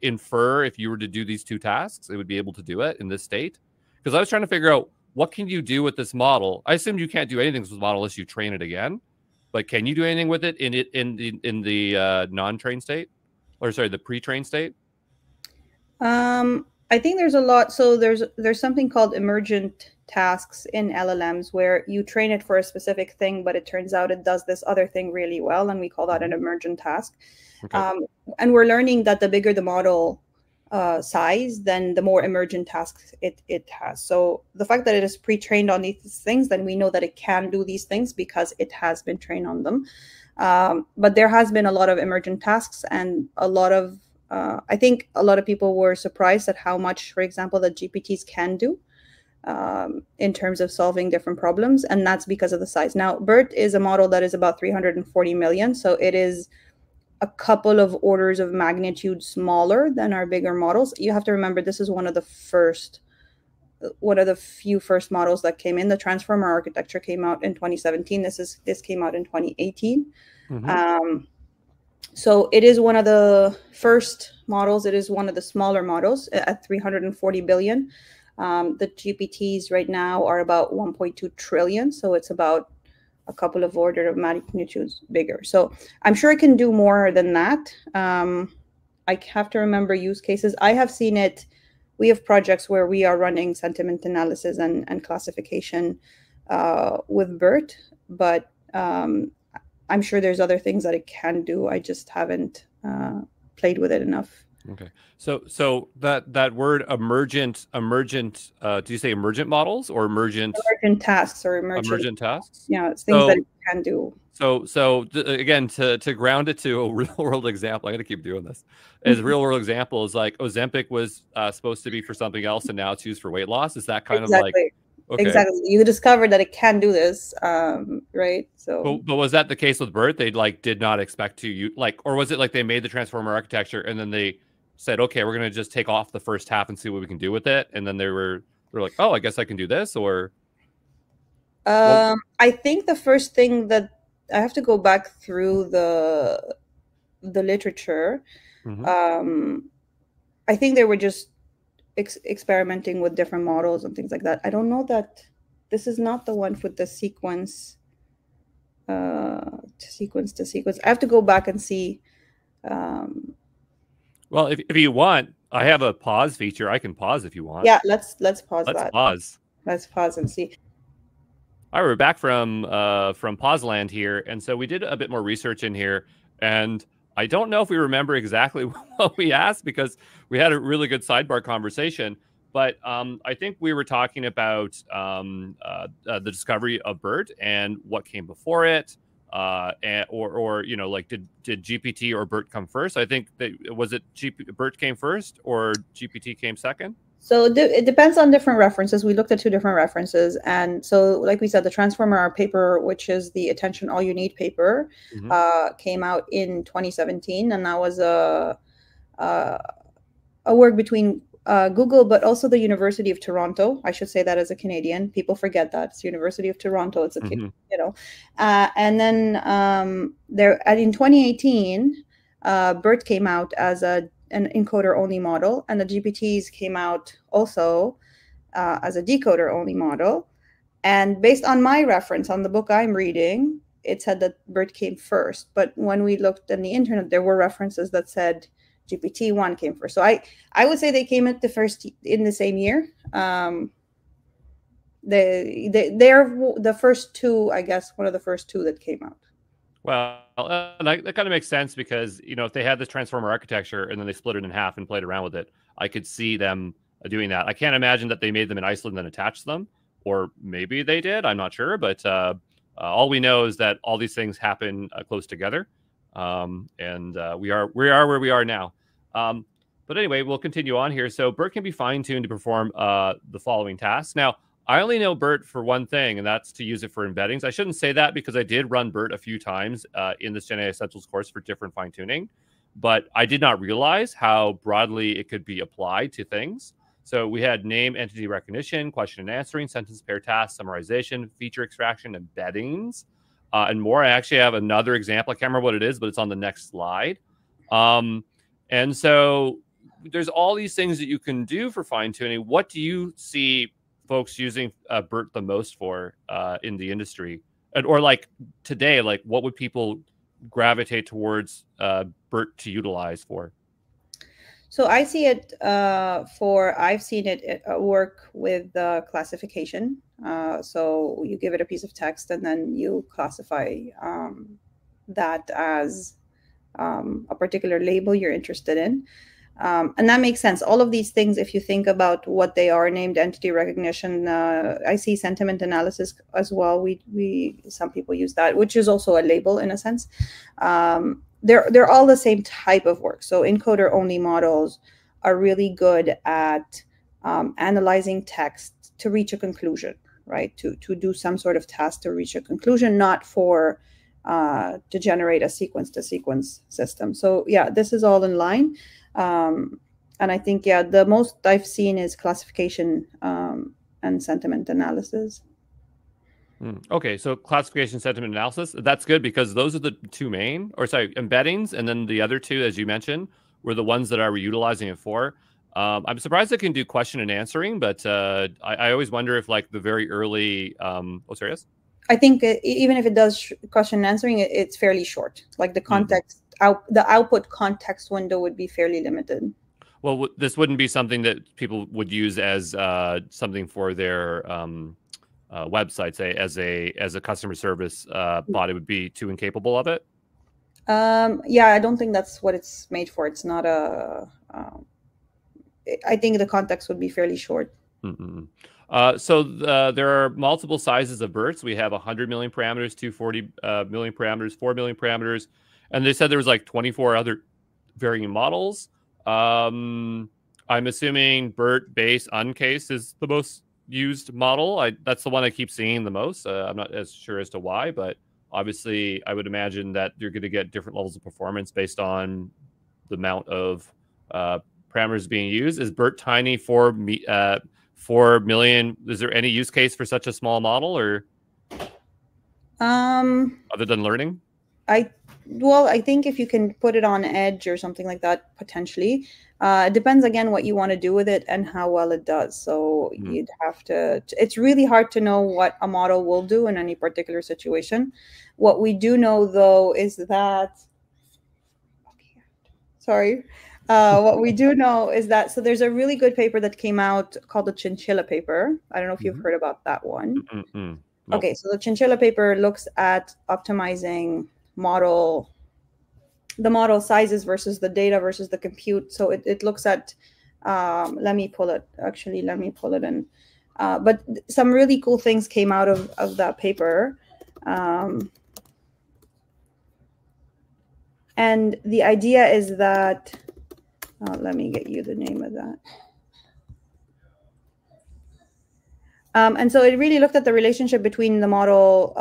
infer if you were to do these two tasks, it would be able to do it in this state. Because I was trying to figure out what can you do with this model. I assume you can't do anything with this model unless you train it again. But can you do anything with it in the non-trained state, or sorry, the pre-trained state? I think there's a lot. So there's something called emergent tasks in LLMs where you train it for a specific thing, but it turns out it does this other thing really well, and we call that an emergent task. Okay. And we're learning that the bigger the model size, then the more emergent tasks it has. So the fact that it is pre-trained on these things, then we know that it can do these things because it has been trained on them. But there has been a lot of emergent tasks, and a lot of I think a lot of people were surprised at how much, for example, that GPTs can do in terms of solving different problems, and that's because of the size. Now, BERT is a model that is about 340 million, so it is a couple of orders of magnitude smaller than our bigger models. You have to remember this is one of the few first models that came in. The transformer architecture came out in 2017. This came out in 2018. So it is one of the first models. It is one of the smaller models at 340 billion. The GPTs right now are about 1.2 trillion. So it's about a couple of order of magnitudes bigger. So I'm sure it can do more than that. I have to remember use cases. I have seen it. We have projects where we are running sentiment analysis and classification with BERT, but I'm sure there's other things that it can do. I just haven't played with it enough. Okay. So that word emergent, do you say emergent models or emergent tasks or emergent tasks? Yeah, it's things that it can do. So again, to ground it to a real world example, I'm going to keep doing this. As a real world example is like Ozempic was supposed to be for something else, and now it's used for weight loss. Is that kind of like? Okay. Exactly. You discovered that it can do this, right? So, but was that the case with BERT? They did not expect to or was it like they made the transformer architecture and then they said, okay, we're going to just take off the first half and see what we can do with it, and then they're like, oh, I guess I can do this, or? I think the first thing that I have to go back through the literature. I think they were just experimenting with different models and things like that. I don't know that this is not the one with the sequence to sequence. I have to go back and see. Well, if you want, I have a pause feature. I can pause if you want. Yeah, let's pause. Let's pause and see. All right, we're back from pause land here, and so we did a bit more research in here, and I don't know if we remember exactly what we asked because we had a really good sidebar conversation. But I think we were talking about the discovery of BERT and what came before it, or like did GPT or BERT come first? I think that BERT came first or GPT came second. So it depends on different references. We looked at 2 different references. And so, like we said, the Transformer paper, which is the Attention All You Need paper, came out in 2017. And that was a work between Google, but also the University of Toronto. I should say that as a Canadian. People forget that. It's University of Toronto. It's a, you know. And then in 2018, BERT came out as an encoder-only model, and the GPTs came out also as a decoder-only model. And based on my reference on the book I'm reading, it said that BERT came first. But when we looked on the internet, there were references that said GPT-1 came first. So I would say they came at in the same year. They're the first 2, I guess, one of the first 2 that came out. Well, that kind of makes sense because, you know, if they had this transformer architecture and then they split it in half and played around with it, I could see them doing that. I can't imagine that they made them in Iceland and then attached them, or maybe they did. I'm not sure, but all we know is that all these things happen close together, and we are where we are now. But anyway, we'll continue on here. So BERT can be fine-tuned to perform the following tasks. Now, I only know BERT for one thing, and that's to use it for embeddings. I shouldn't say that because I did run BERT a few times in this GenAI Essentials course for different fine-tuning, but I did not realize how broadly it could be applied to things. So we had name entity recognition, question and answering, sentence pair task, summarization, feature extraction, embeddings, and more. I actually have another example. I can't remember what it is, but it's on the next slide. And so there's all these things that you can do for fine-tuning. What do you see folks using BERT the most for in the industry? Or like today, like what would people gravitate towards BERT to utilize for? So I see it I've seen it work with classification. So you give it a piece of text and then you classify that as a particular label you're interested in. And that makes sense. All of these things, if you think about what they are, named entity recognition, I see sentiment analysis as well. Some people use that, which is also a label in a sense. They're all the same type of work. So encoder-only models are really good at analyzing text to reach a conclusion, right? To do some sort of task to reach a conclusion, not for to generate a sequence-to-sequence system. So yeah, this is all in line. And I think, yeah, the most I've seen is classification and sentiment analysis. Okay, so classification, sentiment analysis, that's good because those are the 2 main, embeddings, and then the other 2, as you mentioned, were the ones that I were utilizing it for. I'm surprised it can do question and answering, but I always wonder if like the very early, yes? I think even if it does question and answering, it's fairly short. Like the context, the output context window would be fairly limited. Well, this wouldn't be something that people would use as something for their website, say as a customer service bot. It would be too incapable of it. Yeah, I don't think that's what it's made for. It's not I think the context would be fairly short. So there are multiple sizes of BERTs. We have 100 million parameters, 240 million parameters, 4 million parameters, and they said there was like 24 other varying models. I'm assuming BERT base uncase is the most used model. That's the one I keep seeing the most. I'm not as sure as to why, but obviously I would imagine that you're going to get different levels of performance based on the amount of parameters being used. Is BERT tiny for 4 million? Is there any use case for such a small model, or other than learning? I think if you can put it on edge or something like that, potentially. It depends, again, what you want to do with it and how well it does. So you'd have to, it's really hard to know what a model will do in any particular situation. What we do know, though, is that, what we do know is that, so there's a really good paper that came out called the Chinchilla paper. I don't know if you've heard about that one. Nope. Okay, so the Chinchilla paper looks at optimizing the model sizes versus the data versus the compute. So it looks at, let me pull it in. But some really cool things came out of that paper. And the idea is that, let me get you the name of that. And so it really looked at the relationship between the model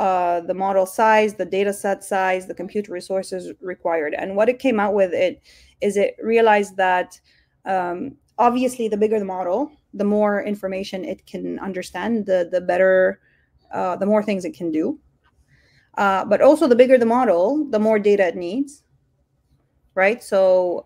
size, the data set size, the compute resources required. And what it came out with it realized that obviously the bigger the model, the more information it can understand, the better, the more things it can do. But also the bigger the model, the more data it needs, right? So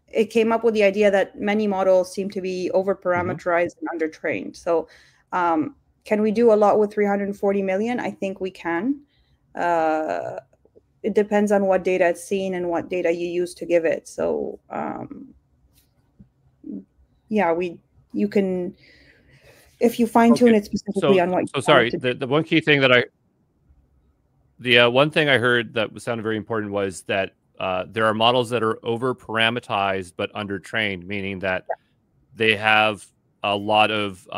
it came up with the idea that many models seem to be over-parameterized and under-trained. So can we do a lot with 340 million? I think we can. It depends on what data it's seen and what data you use to give it. So yeah, you can, if you fine tune it specifically on what. So sorry, the one key thing that one thing I heard that sounded very important was that there are models that are over parameterized but under trained, meaning that they have a lot of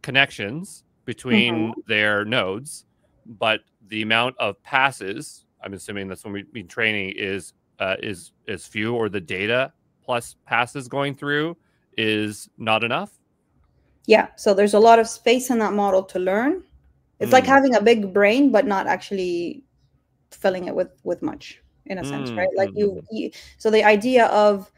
connections between their nodes, but the amount of passes, I'm assuming that's when we mean training, is few, or the data plus passes going through is not enough. Yeah, so there's a lot of space in that model to learn. It's like having a big brain, but not actually filling it with much, in a sense, right? Like so the idea of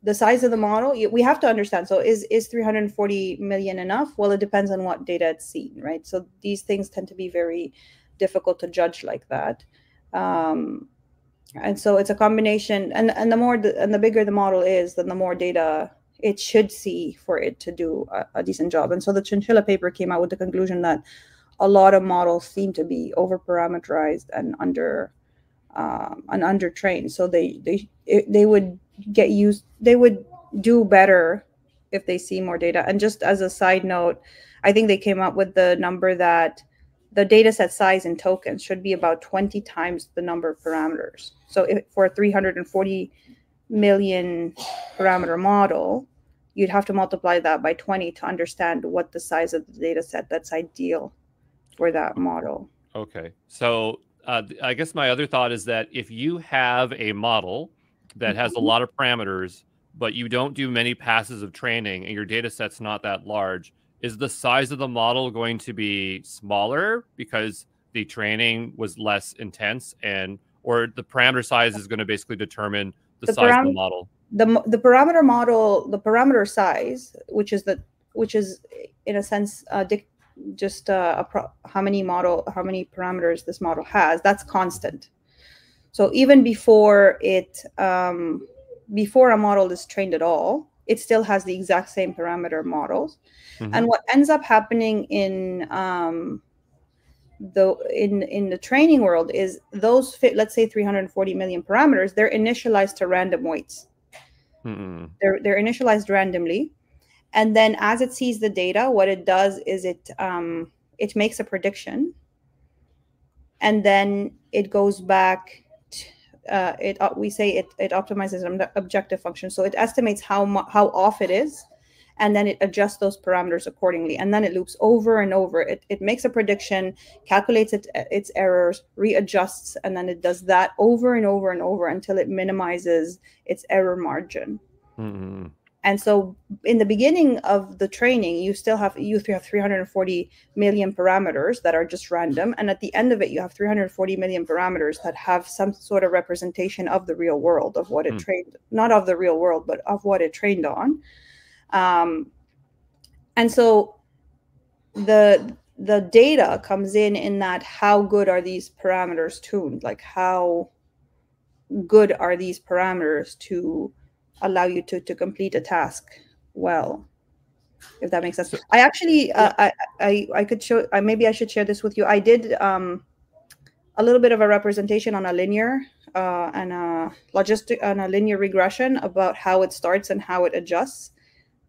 the size of the model, we have to understand. So is 340 million enough? Well, it depends on what data it's seen, right? So these things tend to be very difficult to judge like that. And so it's a combination, and the bigger the model is, then the more data it should see for it to do a decent job. And so the Chinchilla paper came out with the conclusion that a lot of models seem to be over parameterized and under trained. So they would do better if they see more data. And just as a side note, I think they came up with the number that the data set size in tokens should be about 20 times the number of parameters. So for a 340 million parameter model, you'd have to multiply that by 20 to understand what the size of the data set that's ideal for that model. Okay. So I guess my other thought is that if you have a model that has a lot of parameters, but you don't do many passes of training and your data set's not that large, is the size of the model going to be smaller because the training was less intense, or the parameter size is going to basically determine the size of the model? The parameter model, the parameter size, which is in a sense how many parameters this model has, that's constant. So even before a model is trained at all, it still has the exact same parameter models. And what ends up happening in the training world is those let's say 340 million parameters, they're initialized to random weights. They're initialized randomly, and then as it sees the data, what it does is it makes a prediction, and then it goes back. We say it optimizes an objective function, so it estimates how off it is, and then it adjusts those parameters accordingly, and then it loops over and over. It makes a prediction, calculates its errors, readjusts, and then it does that over and over and over until it minimizes its error margin. And so in the beginning of the training, you have 340 million parameters that are just random. And at the end of it, you have 340 million parameters that have some sort of representation of the real world, of what it trained, not of the real world, but of what it trained on. And so the data comes in that how good are these parameters tuned? Like how good are these parameters to allow you to complete a task well, if that makes sense. I actually, I could show, maybe I should share this with you. I did a little bit of a representation on a linear and a linear regression about how it starts and how it adjusts.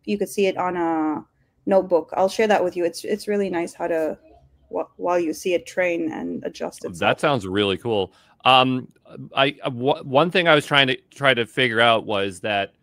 You could see it on a notebook. I'll share that with you. It's really nice how to, while you see it train and adjust itself. That sounds really cool. One thing I was trying to figure out was that,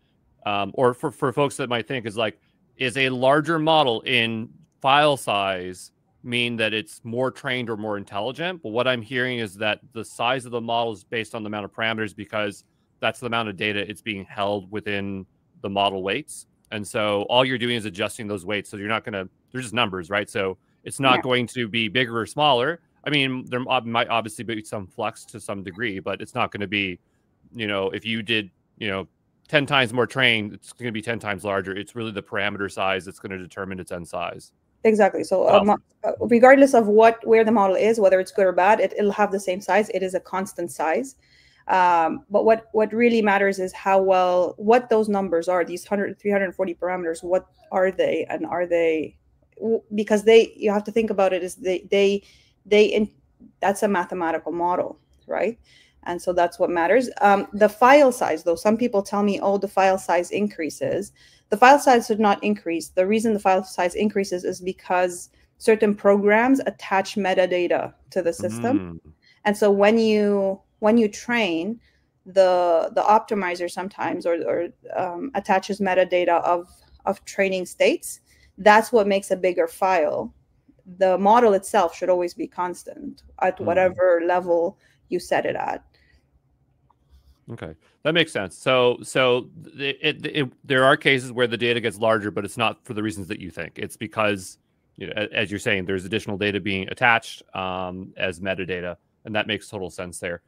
or for folks that might think is a larger model in file size mean that it's more trained or more intelligent? But what I'm hearing is that the size of the model is based on the amount of parameters, because that's the amount of data it's being held within the model weights. And so all you're doing is adjusting those weights. So you're not going to they're just numbers, right? So it's not going to be bigger or smaller. I mean, there might obviously be some flux to some degree, but it's not going to be, if you did, 10 times more trained, it's going to be 10 times larger. It's really the parameter size that's going to determine its end size. Exactly. So regardless of where the model is, whether it's good or bad, it'll have the same size. It is a constant size. But what really matters is what those numbers are, these 340 parameters, what are they? And are they, because you have to think about it as that's a mathematical model, right? And so that's what matters. The file size, though, some people tell me, oh, the file size increases. The file size should not increase. The reason the file size increases is because certain programs attach metadata to the system. And so when you train, the optimizer sometimes or attaches metadata of training states. That's what makes a bigger file. The model itself should always be constant at whatever level you set it at. Okay, that makes sense. So there are cases where the data gets larger, but it's not for the reasons that you think. It's because, as you're saying, there's additional data being attached as metadata, and that makes total sense there.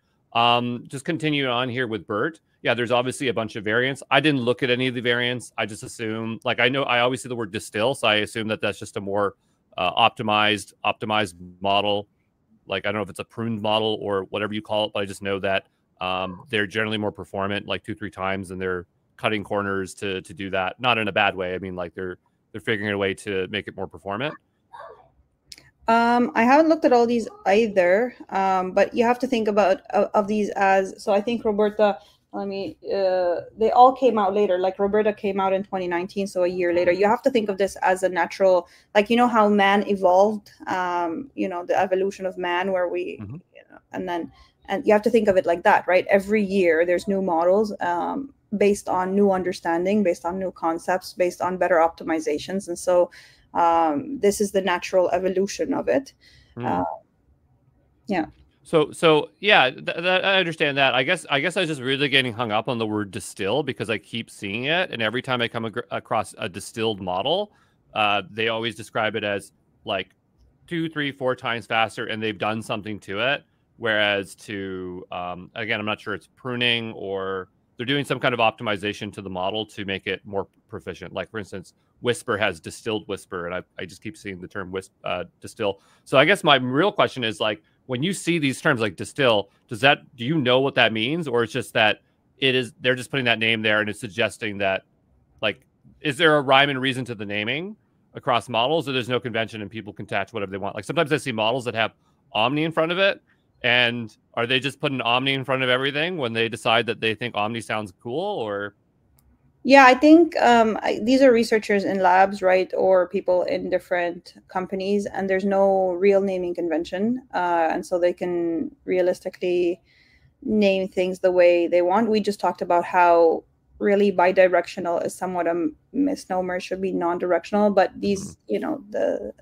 Just continue on here with BERT. Yeah, there's obviously a bunch of variants. I didn't look at any of the variants. I just assume, I always see the word distill, so I assume that that's just a more optimized model. I don't know if it's a pruned model or whatever you call it, but I just know that they're generally more performant, 2-3 times, and they're cutting corners to do that. Not in a bad way. I mean, they're figuring a way to make it more performant. I haven't looked at all these either, but you have to think about of these as, so I think Roberta, they all came out later. Roberta came out in 2019, so a year later. You have to think of this as a natural, how man evolved, the evolution of man, where we, and you have to think of it like that, right? Every year there's new models based on new understanding, based on new concepts, based on better optimizations. And so this is the natural evolution of it. Yeah. So yeah, I understand that. I guess I was just really getting hung up on the word distill because I keep seeing it, and every time I come across a distilled model, they always describe it as 2, 3, 4 times faster, and they've done something to it. Whereas again, I'm not sure it's pruning or they're doing some kind of optimization to the model to make it more proficient. For instance, Whisper has distilled Whisper, and I just keep seeing the term distill. So I guess my real question is, when you see these terms like distill, do you know what that means? Or it's just that they're just putting that name there and it's suggesting that, is there a rhyme and reason to the naming across models, or there's no convention and people can attach whatever they want? Sometimes I see models that have Omni in front of it, and are they just putting Omni in front of everything when they decide that they think Omni sounds cool? Or yeah, I think these are researchers in labs, right, or people in different companies, and there's no real naming convention, and so they can realistically name things the way they want. We just talked about how really bidirectional is somewhat a misnomer. It should be non-directional, but these, the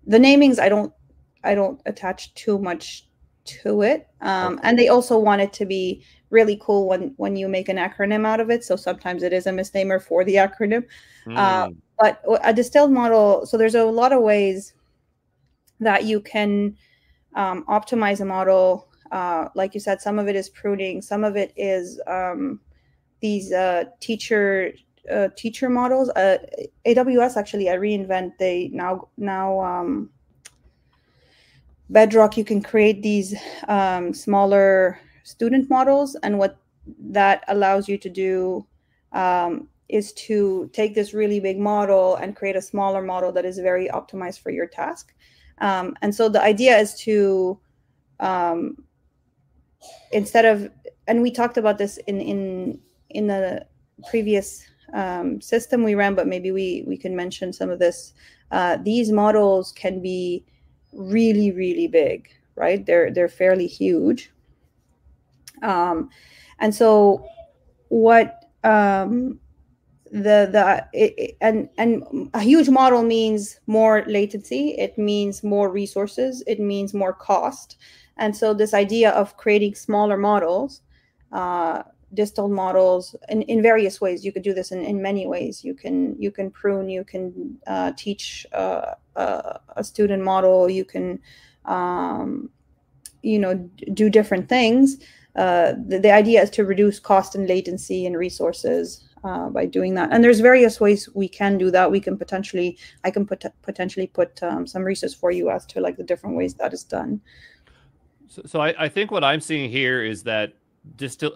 namings, I don't attach too much to it, and they also want it to be really cool when you make an acronym out of it. So sometimes it is a misnomer for the acronym. But a distilled model, so there's a lot of ways that you can optimize a model. Like you said, some of it is pruning, some of it is these teacher models. AWS actually, at reInvent, they now Bedrock, you can create these smaller student models, and what that allows you to do is to take this really big model and create a smaller model that is very optimized for your task. And so the idea is to instead of, and we talked about this in the previous system we ran, but maybe we can mention some of this. These models can be really, really big, right? They're fairly huge. And so what and a huge model means more latency, it means more resources, it means more cost. And so this idea of creating smaller models distill models in various ways. You could do this in many ways. You can prune, you can teach a student model, you can do different things. The idea is to reduce cost and latency and resources by doing that. And there's various ways we can do that. I can potentially put some research for you as to like the different ways that is done. So I think what I'm seeing here is that distill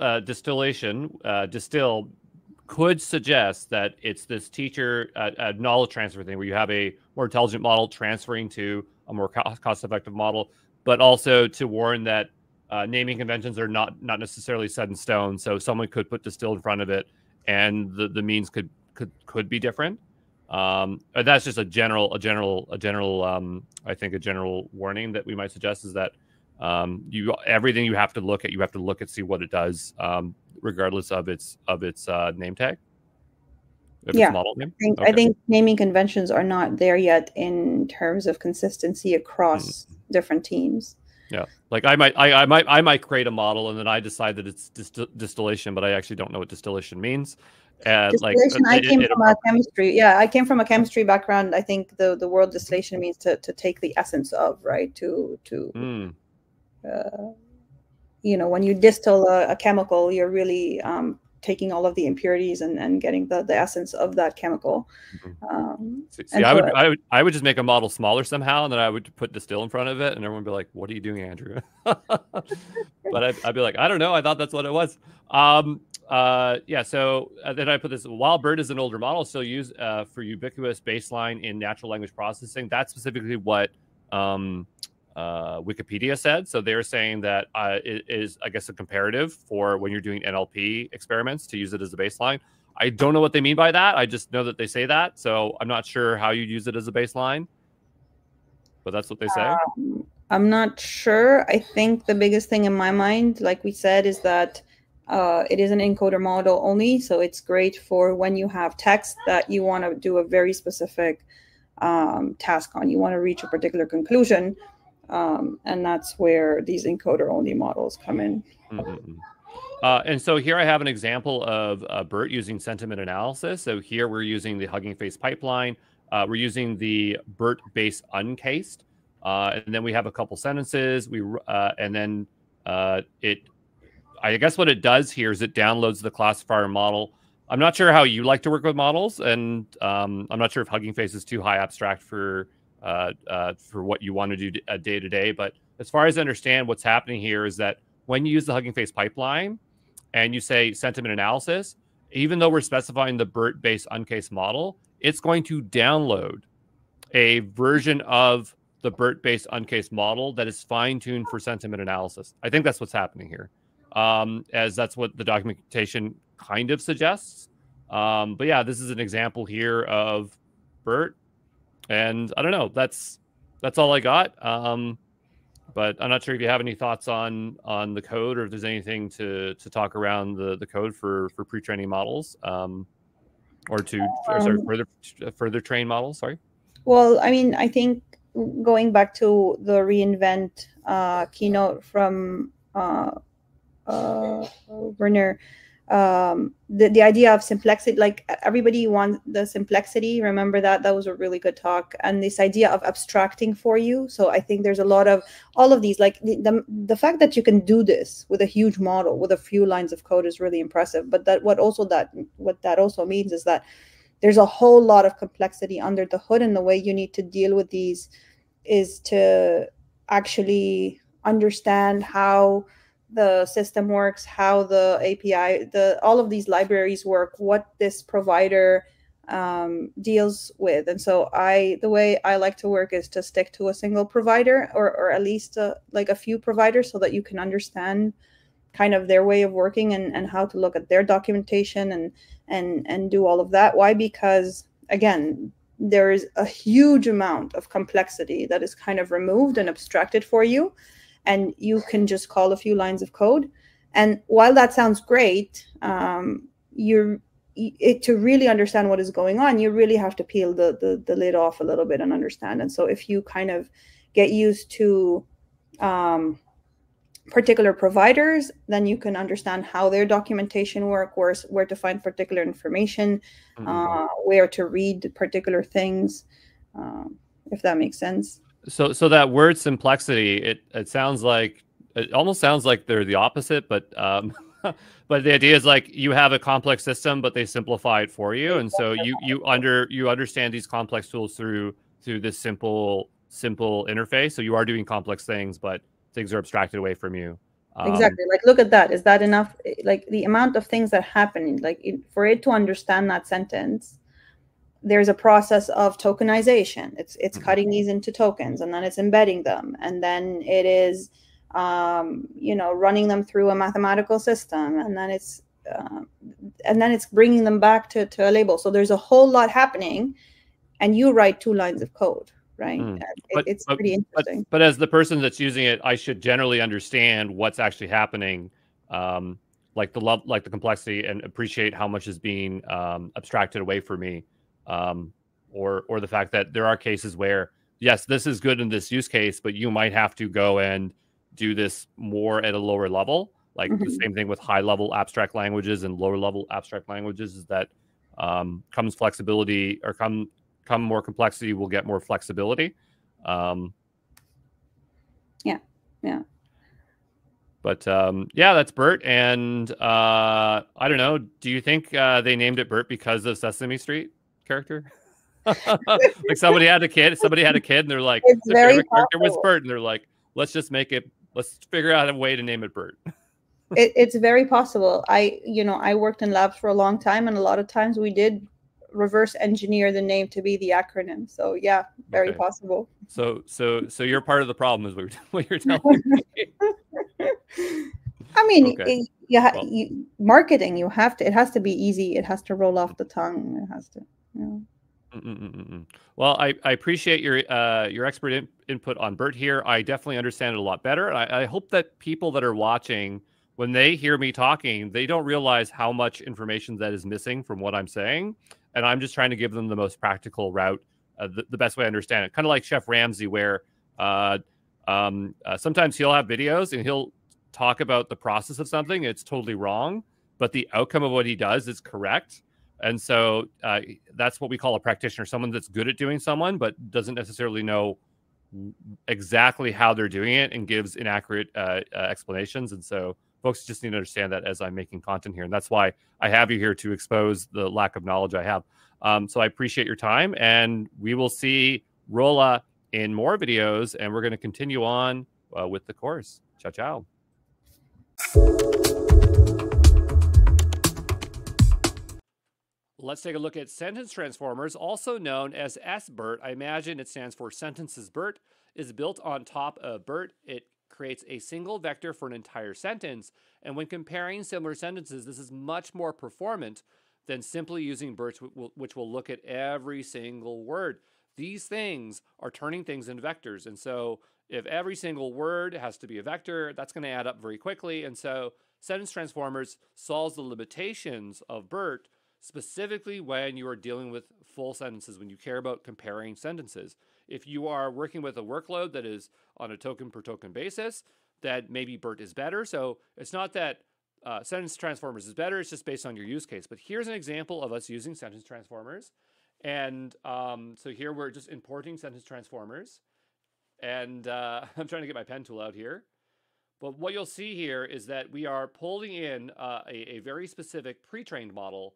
could suggest that it's this teacher knowledge transfer thing where you have a more intelligent model transferring to a more cost-effective model, but also to warn that naming conventions are not necessarily set in stone. So someone could put distill in front of it, and the means could be different. And that's just a general I think a general warning that we might suggest is that everything you have to look at, see what it does, regardless of its name tag. Its model name. I think naming conventions are not there yet in terms of consistency across different teams. Yeah, like I might create a model and then I decide that it's distillation, but I actually don't know what distillation means. Distillation, I came from a chemistry. Yeah, I came from a chemistry background. I think the word distillation means to take the essence of, right? When you distill a chemical, you're really taking all of the impurities and getting the essence of that chemical. I would just make a model smaller somehow, and then I would put distill in front of it, and everyone would be like, "What are you doing, Andrew?" But I'd be like, "I don't know. I thought that's what it was." So then I put this. While BERT is an older model, still used for ubiquitous baseline in natural language processing. That's specifically what Wikipedia said. So they're saying that it is, I guess, a comparative for when you're doing NLP experiments to use it as a baseline. I don't know what they mean by that. I just know that they say that. So I'm not sure how you'd use it as a baseline, but that's what they say. I'm not sure. I think the biggest thing in my mind, like we said, is that it is an encoder model only. So it's great for when you have text that you want to do a very specific task on. You want to reach a particular conclusion. And that's where these encoder-only models come in. And so here I have an example of BERT using sentiment analysis. So here we're using the Hugging Face pipeline. We're using the BERT base uncased. And then we have a couple sentences. I guess what it does here is it downloads the classifier model. I'm not sure how you like to work with models, and I'm not sure if Hugging Face is too high abstract for what you want to do day to day. But as far as I understand, what's happening here is that when you use the Hugging Face pipeline and you say sentiment analysis, even though we're specifying the BERT-based uncased model, it's going to download a version of the BERT-based uncased model that is fine-tuned for sentiment analysis. I think that's what's happening here, as that's what the documentation kind of suggests. But yeah, this is an example here of BERT. And I don't know, that's all I got. But I'm not sure if you have any thoughts on the code, or if there's anything to talk around the code for pre-training models, or further train models. Sorry. Well, I mean, I think going back to the reInvent keynote from Werner, the idea of simplicity, like everybody wants the simplicity. Remember that was a really good talk. And this idea of abstracting for you. So I think there's a lot of all of these, like the fact that you can do this with a huge model with a few lines of code is really impressive. But what that also means is that there's a whole lot of complexity under the hood, and the way you need to deal with these is to actually understand how the system works, how the API, all of these libraries work, what this provider deals with. And so the way I like to work is to stick to a single provider, or at least like a few providers, so that you can understand kind of their way of working and how to look at their documentation and do all of that. Why? Because again, there is a huge amount of complexity that is kind of removed and abstracted for you, and you can just call a few lines of code. And while that sounds great, to really understand what is going on, you really have to peel the lid off a little bit and understand. And so if you kind of get used to particular providers, then you can understand how their documentation work, where to find particular information, where to read particular things, if that makes sense. So that word complexity, it sounds like, it almost sounds like they're the opposite, but but the idea is like you have a complex system, but they simplify it for you, and so you understand these complex tools through this simple interface. So you are doing complex things, but things are abstracted away from you. Exactly. Like, look at that. Is that enough? Like the amount of things that happen, like for it to understand that sentence, there's a process of tokenization. It's cutting these into tokens, and then it's embedding them, and then it is, running them through a mathematical system, and then it's bringing them back to a label. So there's a whole lot happening, and you write 2 lines of code, right? It's pretty interesting. But as the person that's using it, I should generally understand what's actually happening, like the complexity, and appreciate how much is being abstracted away from me. Or the fact that there are cases where, yes, this is good in this use case, but you might have to go and do this more at a lower level. Like the same thing with high level abstract languages and lower level abstract languages, is that comes flexibility, or come more complexity will get more flexibility. Yeah. But yeah, that's BERT. And I don't know, do you think they named it BERT because of Sesame Street character? Like somebody had a kid, and they're like, it's their very favorite character was possible. BERT, and they're like, let's figure out a way to name it BERT. It's very possible. I worked in labs for a long time, and a lot of times we did reverse engineer the name to be the acronym. So yeah, very possible. So you're part of the problem, is what you're telling me. I mean, marketing, it has to be easy. It has to roll off the tongue. It has to, Well, I appreciate your expert input on BERT here. I definitely understand it a lot better. I hope that people that are watching, when they hear me talking, they don't realize how much information that is missing from what I'm saying. And I'm just trying to give them the most practical route, the best way I understand it. Kind of like Chef Ramsay, where sometimes he'll have videos and he'll talk about the process of something. It's totally wrong, but the outcome of what he does is correct. And so that's what we call a practitioner, someone that's good at doing someone, but doesn't necessarily know exactly how they're doing it and gives inaccurate explanations. And so folks just need to understand that as I'm making content here. And that's why I have you here, to expose the lack of knowledge I have. So I appreciate your time, and we will see Rolla in more videos, and we're going to continue on with the course. Ciao, ciao. Let's take a look at sentence transformers, also known as SBERT. I imagine it stands for sentences BERT. Is built on top of BERT. It creates a single vector for an entire sentence. And when comparing similar sentences, this is much more performant than simply using BERT, which will look at every single word. These things are turning things into vectors. And so if every single word has to be a vector, that's going to add up very quickly. And so sentence transformers solves the limitations of BERT, specifically when you are dealing with full sentences, when you care about comparing sentences. If you are working with a workload that is on a token per token basis, that maybe BERT is better. So it's not that sentence transformers is better, it's just based on your use case. But here's an example of us using sentence transformers. And so here we're just importing sentence transformers. And I'm trying to get my pen tool out here. But what you'll see here is that we are pulling in a very specific pre-trained model.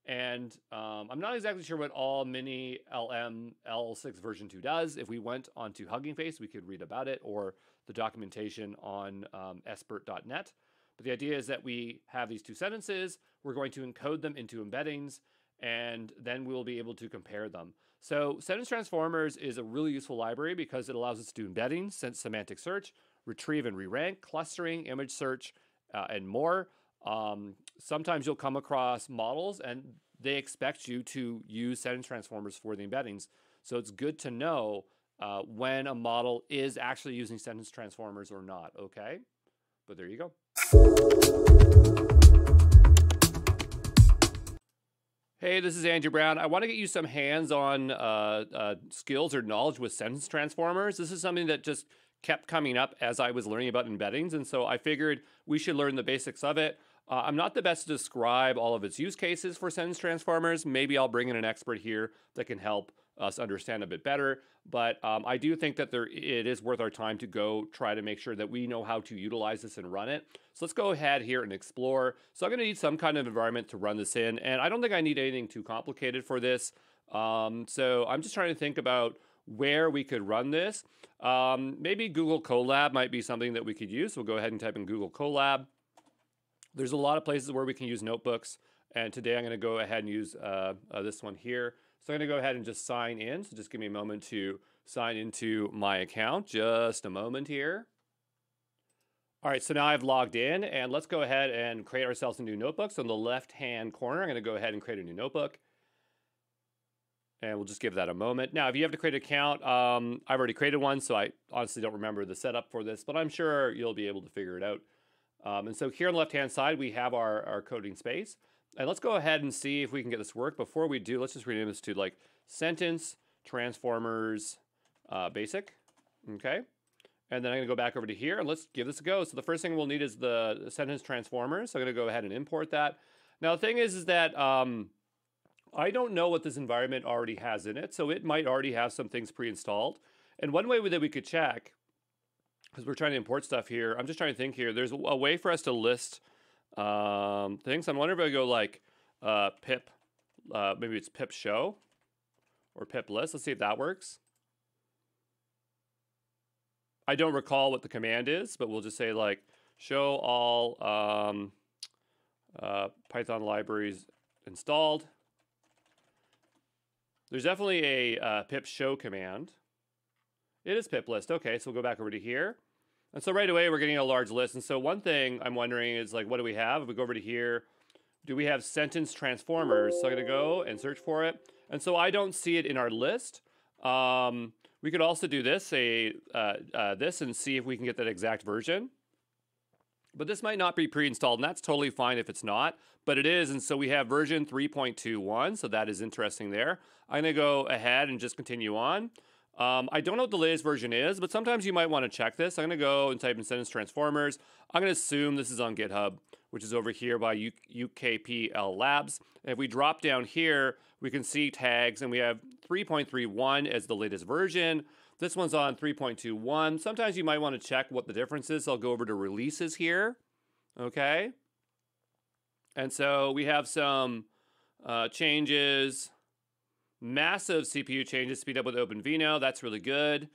And I'm not exactly sure what all mini LM L6 version 2 does. If we went onto Hugging Face, we could read about it, or the documentation on sbert.net. But the idea is that we have these two sentences. We're going to encode them into embeddings, and then we'll be able to compare them. So sentence transformers is a really useful library because it allows us to do embeddings, semantic search, retrieve and re-rank, clustering, image search, and more. Sometimes you'll come across models and they expect you to use sentence transformers for the embeddings. So it's good to know when a model is actually using sentence transformers or not, okay? But there you go. Hey, this is Andrew Brown. I want to get you some hands-on skills or knowledge with sentence transformers. This is something that just kept coming up as I was learning about embeddings, and so I figured we should learn the basics of it. I'm not the best to describe all of its use cases for sentence transformers. Maybe I'll bring in an expert here that can help us understand a bit better. But I do think that it is worth our time to go try to make sure that we know how to utilize this and run it. So let's go ahead here and explore. So I'm going to need some kind of environment to run this in. And I don't think I need anything too complicated for this. So I'm just trying to think about where we could run this. Maybe Google Colab might be something that we could use. So we'll go ahead and type in Google Colab. There's a lot of places where we can use notebooks. And today I'm going to go ahead and use this one here. So I'm going to go ahead and just sign in. So just give me a moment to sign into my account. Just a moment here. All right, so now I've logged in, and let's go ahead and create ourselves a new notebook. So in the left-hand corner, I'm going to go ahead and create a new notebook. And we'll just give that a moment. Now, if you have to create an account, I've already created one, so I honestly don't remember the setup for this, but I'm sure you'll be able to figure it out. And so here on the left-hand side, we have our coding space. And let's go ahead and see if we can get this to work. Before we do, let's just rename this to like sentence transformers basic. Okay. And then I'm going to go back over to here and let's give this a go. So the first thing we'll need is the sentence transformers. So I'm going to go ahead and import that. Now the thing is that I don't know what this environment already has in it. So it might already have some things pre-installed. And one way that we could check, because we're trying to import stuff here, I'm just trying to think here. There's a way for us to list things. I'm wondering if I go like pip, maybe it's pip show or pip list. Let's see if that works. I don't recall what the command is, but we'll just say like show all Python libraries installed. There's definitely a pip show command. It is pip list. Okay, so we'll go back over to here. And so right away, we're getting a large list. And so one thing I'm wondering is like, what do we have? If we go over to here, do we have sentence transformers? So I'm going to go and search for it. And so I don't see it in our list. We could also do this, this and see if we can get that exact version. But this might not be pre-installed, and that's totally fine if it's not. But it is, and so we have version 3.21, so that is interesting there. I'm going to go ahead and just continue on. I don't know what the latest version is, but sometimes you might want to check this. I'm going to go and type in sentence transformers. I'm going to assume this is on GitHub, which is over here by UKPL Labs. And if we drop down here, we can see tags, and we have 3.31 as the latest version. This one's on 3.21. Sometimes you might want to check what the difference is. I'll go over to releases here. Okay. And so we have some changes. Massive CPU changes, speed up with OpenVINO. That's really good.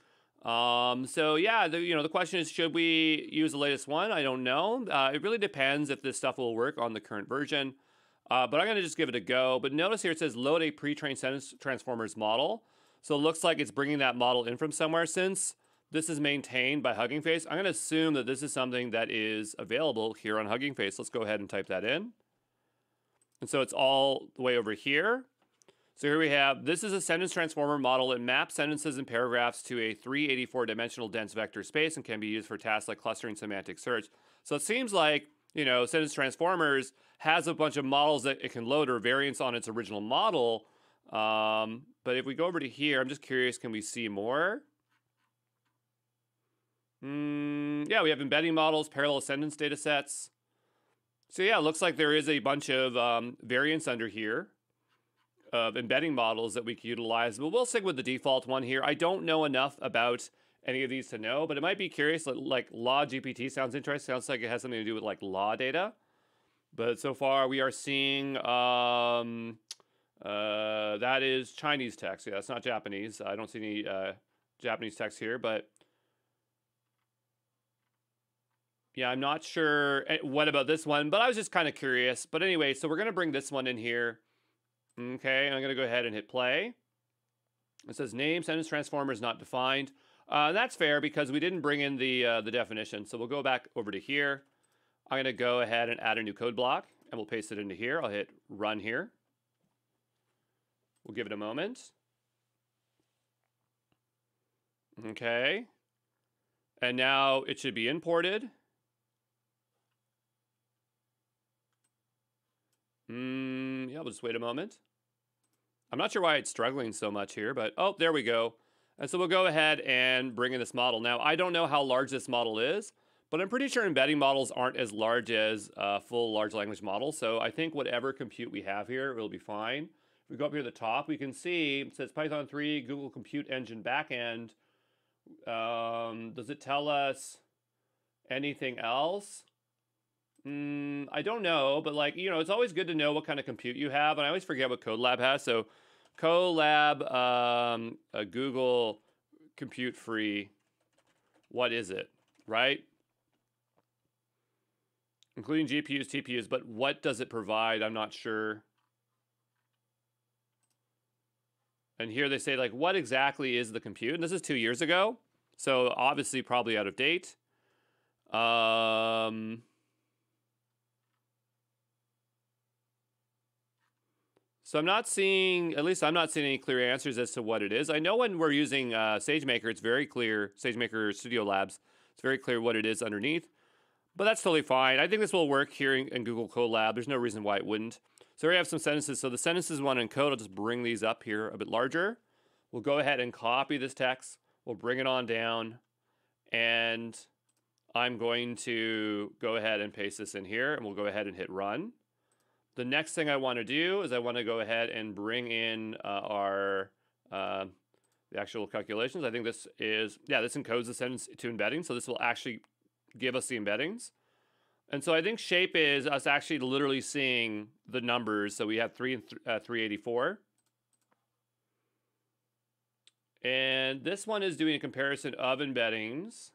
So yeah, the question is, should we use the latest one? I don't know. It really depends if this stuff will work on the current version. But I'm going to just give it a go. But notice here it says load a pre-trained sentence transformers model. So it looks like it's bringing that model in from somewhere. Since this is maintained by Hugging Face, I'm going to assume that this is something that is available here on Hugging Face. Let's go ahead and type that in. And so it's all the way over here. So here we have, this is a sentence transformer model. It maps sentences and paragraphs to a 384-dimensional dense vector space and can be used for tasks like clustering, semantic search. So it seems like, sentence transformers has a bunch of models that it can load or variants on its original model. But if we go over to here, I'm just curious, can we see more? Yeah, we have embedding models, parallel sentence data sets. So yeah, it looks like there is a bunch of variants under here of embedding models that we can utilize, but we'll stick with the default one here. I don't know enough about any of these to know, but it might be curious. Like law GPT sounds interesting. Sounds like it has something to do with like law data. But so far we are seeing that is Chinese text. Yeah, that's not Japanese. I don't see any Japanese text here, but yeah, I'm not sure what about this one, but I was just kind of curious. But anyway, so we're going to bring this one in here. Okay, and I'm going to go ahead and hit play. It says name sentence transformer is not defined. That's fair because we didn't bring in the definition. So we'll go back over to here. I'm going to go ahead and add a new code block, and we'll paste it into here. I'll hit run here. We'll give it a moment. Okay. And now it should be imported. Yeah, we'll just wait a moment. I'm not sure why it's struggling so much here, but oh, there we go. And so we'll go ahead and bring in this model. Now, I don't know how large this model is, but I'm pretty sure embedding models aren't as large as full large language models. So I think whatever compute we have here, it'll be fine. If we go up here to the top, we can see it says Python 3, Google Compute Engine backend. Does it tell us anything else? I don't know, but like, it's always good to know what kind of compute you have. And I always forget what CodeLab has. So CodeLab, Google Compute Free, what is it, right? Including GPUs, TPUs, but what does it provide? I'm not sure. And here they say, like, what exactly is the compute? And this is 2 years ago, so obviously probably out of date. So I'm not seeing, at least I'm not seeing any clear answers as to what it is. I know when we're using SageMaker, it's very clear, SageMaker Studio Labs, it's very clear what it is underneath. But that's totally fine. I think this will work here in Google Colab. There's no reason why it wouldn't. So here we have some sentences. So the sentences one in code, I'll just bring these up here a bit larger. We'll go ahead and copy this text. We'll bring it on down. And I'm going to go ahead and paste this in here. And we'll go ahead and hit run. The next thing I want to do is I want to go ahead and bring in the actual calculations. I think this is, this encodes the sentence to embedding. So this will actually give us the embeddings. And so I think shape is us actually literally seeing the numbers. So we have 3 and 384. And this one is doing a comparison of embeddings.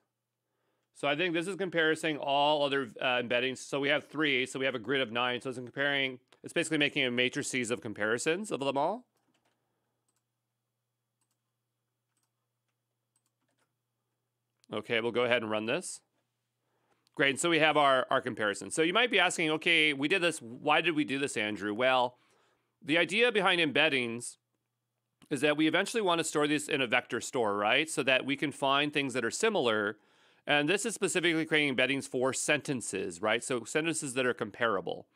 So I think this is comparing all other embeddings. So we have 3, so we have a grid of 9. So it's comparing, it's basically making a matrices of comparisons of them all. Okay, we'll go ahead and run this. Great, and so we have our comparison. So you might be asking, okay, we did this, why did we do this, Andrew? Well, the idea behind embeddings is that we eventually want to store these in a vector store, right? So that we can find things that are similar. And this is specifically creating embeddings for sentences, right? So sentences that are comparable.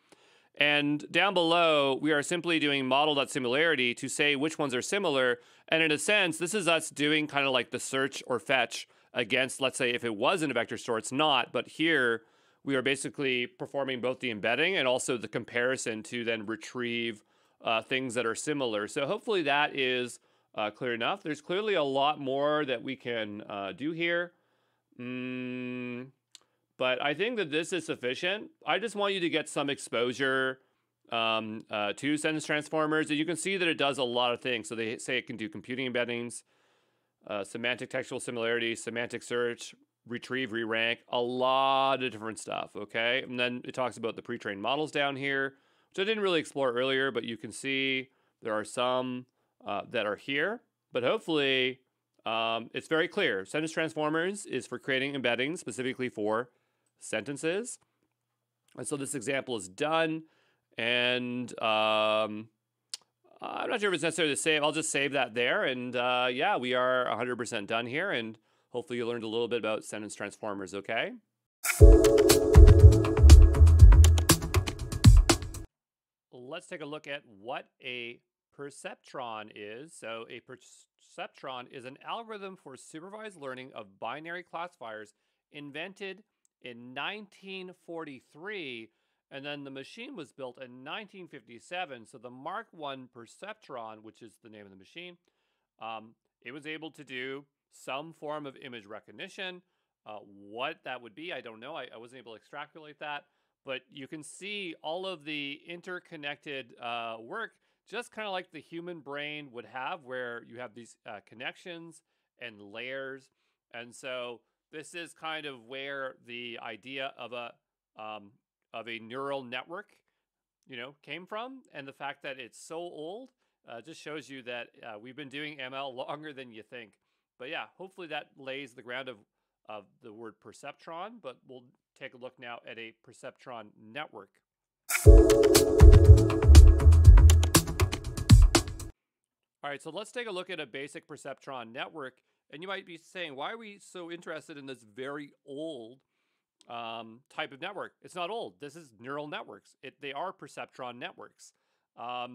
And down below, we are simply doing model.similarity to say which ones are similar. And in a sense, this is us doing kind of like the search or fetch against, let's say, if it was in a vector store, it's not. But here, we are basically performing both the embedding and also the comparison to then retrieve things that are similar. So hopefully that is clear enough. There's clearly a lot more that we can do here. But I think that this is sufficient. I just want you to get some exposure to sentence transformers. And you can see that it does a lot of things. So they say it can do computing embeddings, semantic textual similarity, semantic search, retrieve, re-rank, a lot of different stuff, okay? And then it talks about the pre-trained models down here, which I didn't really explore earlier, but you can see there are some that are here. But hopefully it's very clear. Sentence transformers is for creating embeddings specifically for sentences. And so this example is done. And I'm not sure if it's necessary to save. I'll just save that there. And yeah, we are 100% done here. And hopefully you learned a little bit about sentence transformers, okay? Let's take a look at what a perceptron is. So a perceptron is an algorithm for supervised learning of binary classifiers invented in 1943, and then the machine was built in 1957. So the Mark I perceptron, which is the name of the machine, it was able to do some form of image recognition. What that would be, I don't know. I wasn't able to extrapolate that. But you can see all of the interconnected work, just kind of like the human brain would have, where you have these connections and layers. And so this is kind of where the idea of a neural network, came from. And the fact that it's so old just shows you that we've been doing ML longer than you think. But yeah, hopefully that lays the ground of the word perceptron, but we'll take a look now at a perceptron network. All right, so let's take a look at a basic perceptron network. And you might be saying, why are we so interested in this very old type of network? It's not old. This is neural networks. They are perceptron networks.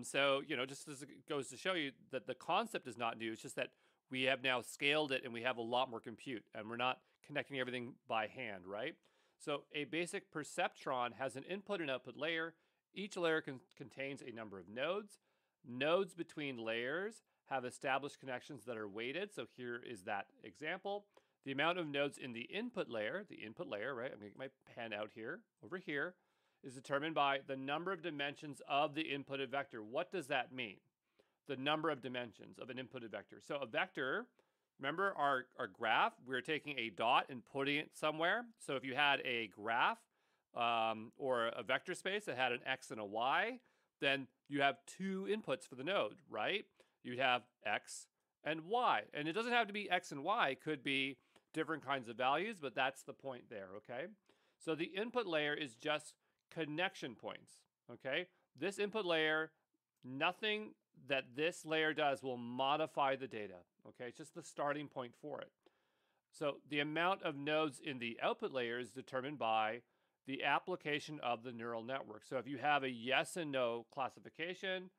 So, just as it goes to show you that the concept is not new, it's just that we have now scaled it and we have a lot more compute, and we're not connecting everything by hand, right? So a basic perceptron has an input and output layer. Each layer contains a number of nodes. Nodes between layers have established connections that are weighted. So here is that example. The amount of nodes in the input layer, right? I'm going to get my pen out here, over here, is determined by the number of dimensions of the inputted vector. What does that mean? The number of dimensions of an inputted vector. So a vector, remember our graph, we're taking a dot and putting it somewhere. So if you had a graph or a vector space that had an X and a Y, then you have two inputs for the node, right? You'd have X and Y. And it doesn't have to be X and Y. It could be different kinds of values, but that's the point there, okay? So the input layer is just connection points, okay? This input layer, nothing that this layer does will modify the data, okay? It's just the starting point for it. So the amount of nodes in the output layer is determined by the application of the neural network. So if you have a yes and no classification,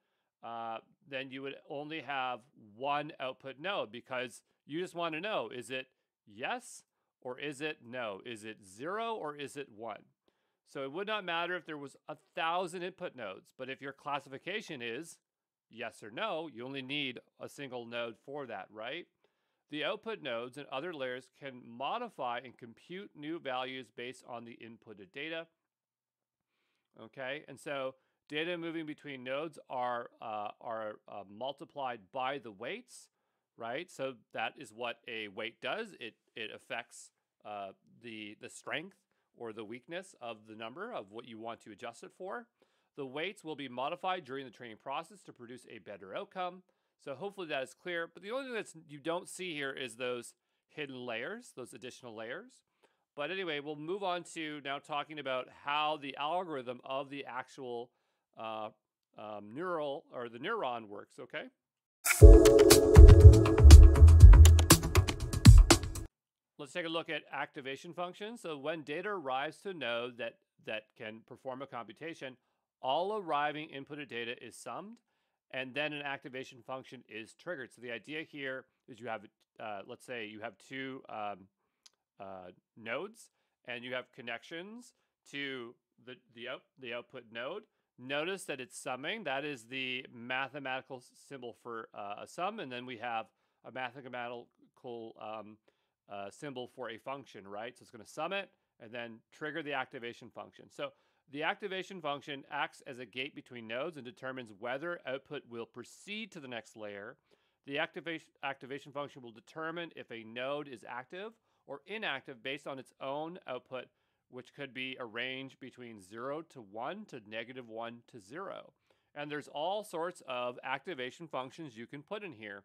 then you would only have one output node, because you just want to know, is it yes or is it no? Is it 0 or is it 1? So it would not matter if there was 1,000 input nodes, but if your classification is yes or no, you only need a single node for that, right? The output nodes and other layers can modify and compute new values based on the inputted data. Okay, and so data moving between nodes are multiplied by the weights, right? So that is what a weight does. It affects the strength or the weakness of the number of what you want to adjust it for. The weights will be modified during the training process to produce a better outcome. So hopefully that is clear. But the only thing that you don't see here is those hidden layers, those additional layers. But anyway, we'll move on to now talking about how the algorithm of the actual neural or the neuron works, okay? Let's take a look at activation functions. So when data arrives to a node that can perform a computation, all arriving inputted data is summed, and then an activation function is triggered. So the idea here is you have, let's say you have two nodes, and you have connections to the output node. Notice that it's summing. That is the mathematical symbol for a sum, and then we have a mathematical symbol for a function, right? So it's going to sum it and then trigger the activation function. So the activation function acts as a gate between nodes and determines whether output will proceed to the next layer. The activation function will determine if a node is active or inactive based on its own output, which could be a range between 0 to 1 to -1 to 0. And there's all sorts of activation functions you can put in here.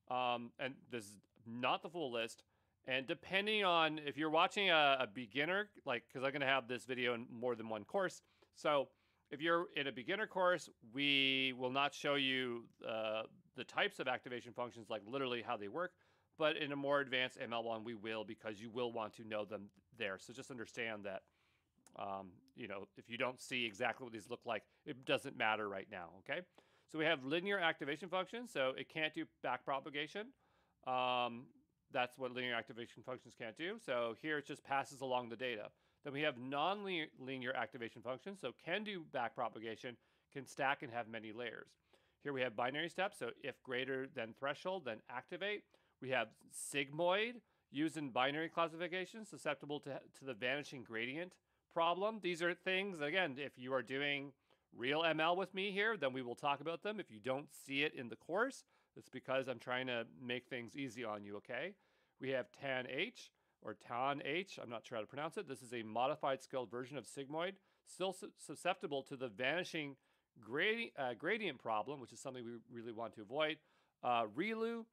And this is not the full list. And depending on if you're watching a beginner, like, because I'm going to have this video in more than one course. So if you're in a beginner course, we will not show you the types of activation functions, like literally how they work. But in a more advanced ML1, we will, because you will want to know them there. So just understand that, if you don't see exactly what these look like, it doesn't matter right now, okay? So we have linear activation functions. So it can't do backpropagation. That's what linear activation functions can't do. So here it just passes along the data. Then we have non-linear activation functions. So can do backpropagation, can stack and have many layers. Here we have binary steps. So if greater than threshold, then activate. We have sigmoid, used in binary classification, susceptible to the vanishing gradient problem. These are things, again, if you are doing real ML with me here, then we will talk about them. If you don't see it in the course, it's because I'm trying to make things easy on you, okay? We have TAN-H, or TAN-H, I'm not sure how to pronounce it. This is a modified scaled version of sigmoid, still susceptible to the vanishing gradient problem, which is something we really want to avoid. ReLU,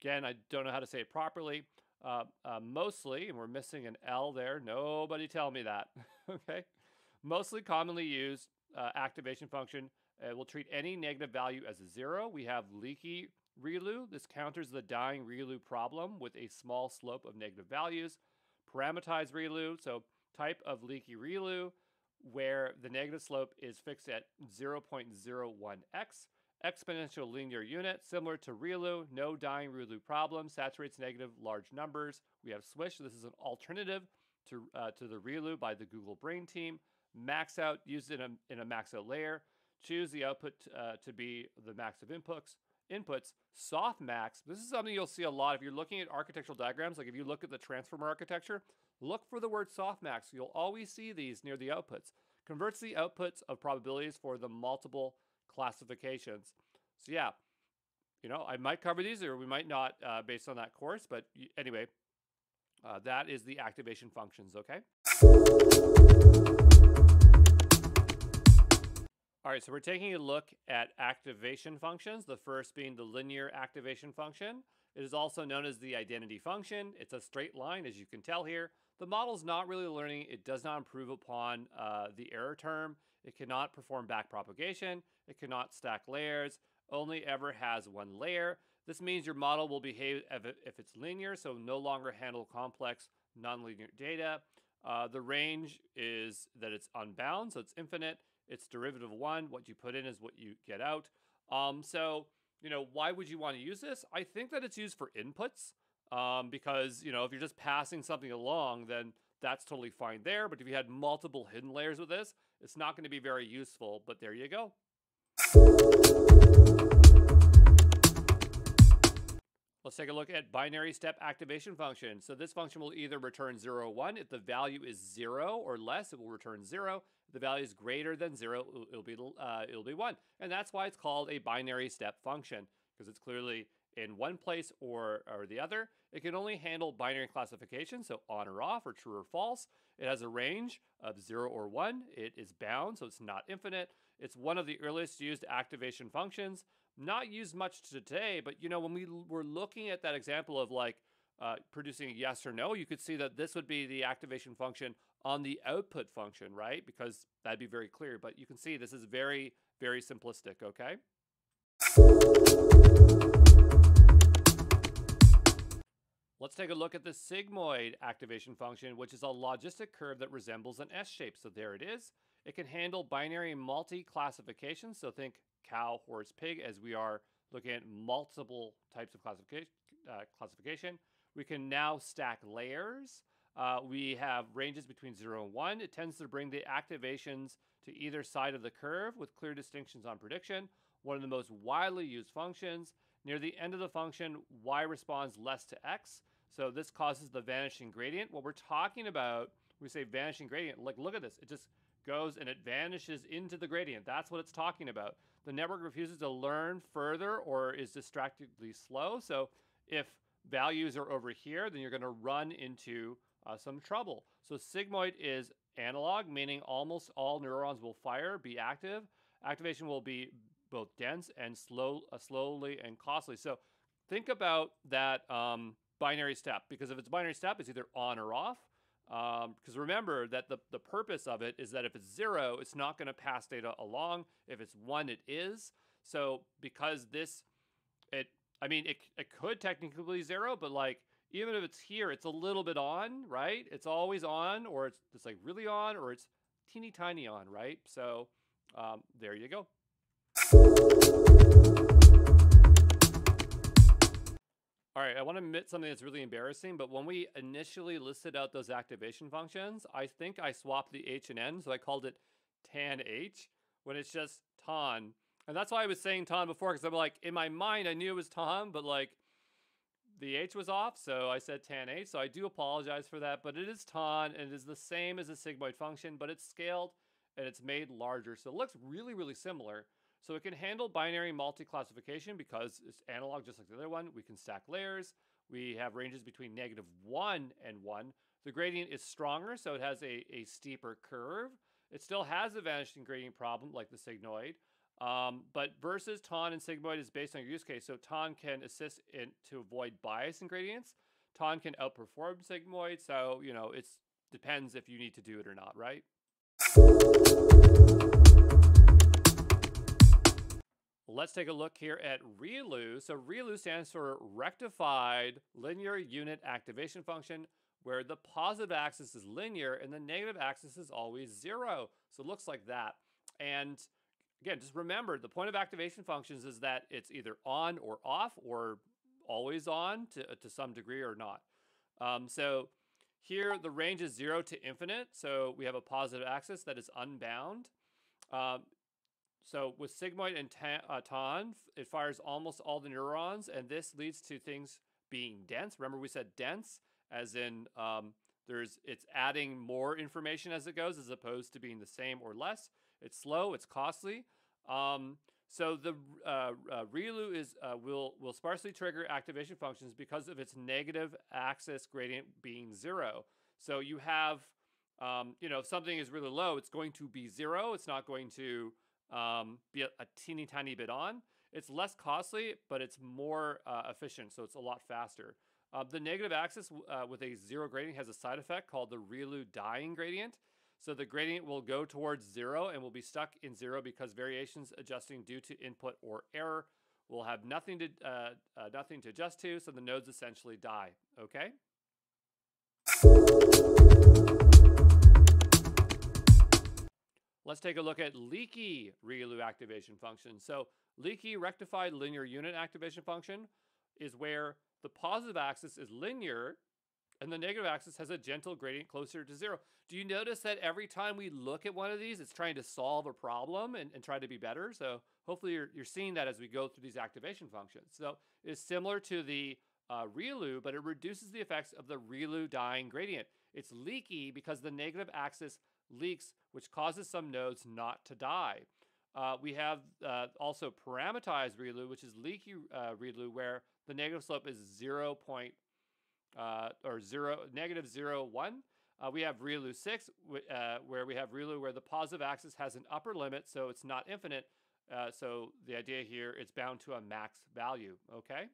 again, I don't know how to say it properly. Mostly, and we're missing an L there. Nobody tell me that, okay? Mostly commonly used activation function will treat any negative value as a 0. We have leaky ReLU. This counters the dying ReLU problem with a small slope of negative values. Parameterized ReLU, so type of leaky ReLU, where the negative slope is fixed at 0.01x, exponential linear unit, similar to ReLU, no dying ReLU problem, saturates negative large numbers. We have Swish. This is an alternative to the ReLU by the Google Brain team. Max out, used in a max out layer. Choose the output to be the max of inputs. Soft max. This is something you'll see a lot if you're looking at architectural diagrams. Like if you look at the transformer architecture, look for the word softmax. You'll always see these near the outputs. Converts the outputs of probabilities for the multiple classifications. So yeah, I might cover these or we might not based on that course. But anyway, that is the activation functions, okay? All right, so we're taking a look at activation functions, the first being the linear activation function. It is also known as the identity function. It's a straight line, as you can tell here. The model's not really learning. It does not improve upon the error term. It cannot perform backpropagation. It cannot stack layers. Only ever has one layer. This means your model will behave if it's linear, so no longer handle complex nonlinear data. The range is that it's unbound, so it's infinite. It's derivative 1. What you put in is what you get out. So, why would you want to use this? I think that it's used for inputs because, if you're just passing something along, then that's totally fine there. But if you had multiple hidden layers with this, it's not going to be very useful. But there you go. Let's take a look at binary step activation function. So this function will either return 0 or 1. If the value is 0 or less, it will return 0. If the value is greater than 0, it'll be 1. And that's why it's called a binary step function, because it's clearly in one place or the other. It can only handle binary classification, so on or off or true or false. It has a range of 0 or 1. It is bound, so it's not infinite. It's one of the earliest used activation functions. Not used much today, but when we were looking at that example of like producing a yes or no, you could see that this would be the activation function on the output function, right? Because that'd be very clear, but you can see this is very, very simplistic, okay? Let's take a look at the sigmoid activation function, which is a logistic curve that resembles an S shape. So there it is. It can handle binary multi-classification, so think cow, horse, pig, as we are looking at multiple types of classification. We can now stack layers. We have ranges between 0 and 1. It tends to bring the activations to either side of the curve with clear distinctions on prediction. One of the most widely used functions. Near the end of the function, y responds less to x. So this causes the vanishing gradient. What we're talking about, we say vanishing gradient, like look at this. It just goes and it vanishes into the gradient. That's what it's talking about. The network refuses to learn further or is distractingly slow. So if values are over here, then you're going to run into some trouble. So sigmoid is analog, meaning almost all neurons will fire, be active. Activation will be both dense and slowly and costly. So think about that binary step, because if it's binary step, it's either on or off. Because remember that the purpose of it is that if it's 0, it's not going to pass data along. If it's 1, it is. So because it could technically be 0, but like even if it's here, it's a little bit on, right? It's always on, or it's like really on, or it's teeny tiny on, right? So there you go. All right, I want to admit something that's really embarrassing, but when we initially listed out those activation functions, I think I swapped the H and N, so I called it tan H when it's just ton. And that's why I was saying ton before, because I'm like, in my mind, I knew it was ton, but like the H was off, so I said tan H. So I do apologize for that, but it is ton, and it is the same as a sigmoid function, but it's scaled and it's made larger. So it looks really, really similar. So it can handle binary multi-classification because it's analog just like the other one. We can stack layers. We have ranges between -1 and 1. The gradient is stronger, so it has a steeper curve. It still has a vanishing gradient problem like the sigmoid. But versus ton and sigmoid is based on your use case. So ton can assist to avoid bias in gradients. Ton can outperform sigmoid. So, it depends if you need to do it or not, right? Let's take a look here at ReLU. So ReLU stands for Rectified Linear Unit Activation Function, where the positive axis is linear and the negative axis is always 0. So it looks like that. And again, just remember the point of activation functions is that it's either on or off or always on to some degree or not. So here the range is 0 to infinite. So we have a positive axis that is unbound. So with sigmoid and Tan, it fires almost all the neurons, and this leads to things being dense. Remember we said dense, as in it's adding more information as it goes, as opposed to being the same or less. It's slow, it's costly. So the ReLU is will sparsely trigger activation functions because of its negative axis gradient being 0. So you have, if something is really low, it's going to be 0. It's not going to be a teeny tiny bit on. It's less costly, but it's more efficient, so it's a lot faster. The negative axis with a 0 gradient has a side effect called the ReLU dying gradient. So the gradient will go towards 0 and will be stuck in 0 because variations adjusting due to input or error will have nothing to adjust to, so the nodes essentially die, okay? Let's take a look at leaky ReLU activation function. So leaky rectified linear unit activation function is where the positive axis is linear and the negative axis has a gentle gradient closer to 0. Do you notice that every time we look at one of these, it's trying to solve a problem and try to be better? So hopefully you're seeing that as we go through these activation functions. So it's similar to the ReLU, but it reduces the effects of the ReLU dying gradient. It's leaky because the negative axis leaks, which causes some nodes not to die. We have also parameterized ReLU, which is leaky ReLU, where the negative slope is negative 0.1. We have ReLU 6, where we have ReLU where the positive axis has an upper limit, so it's not infinite. So the idea here, it's bound to a max value, okay?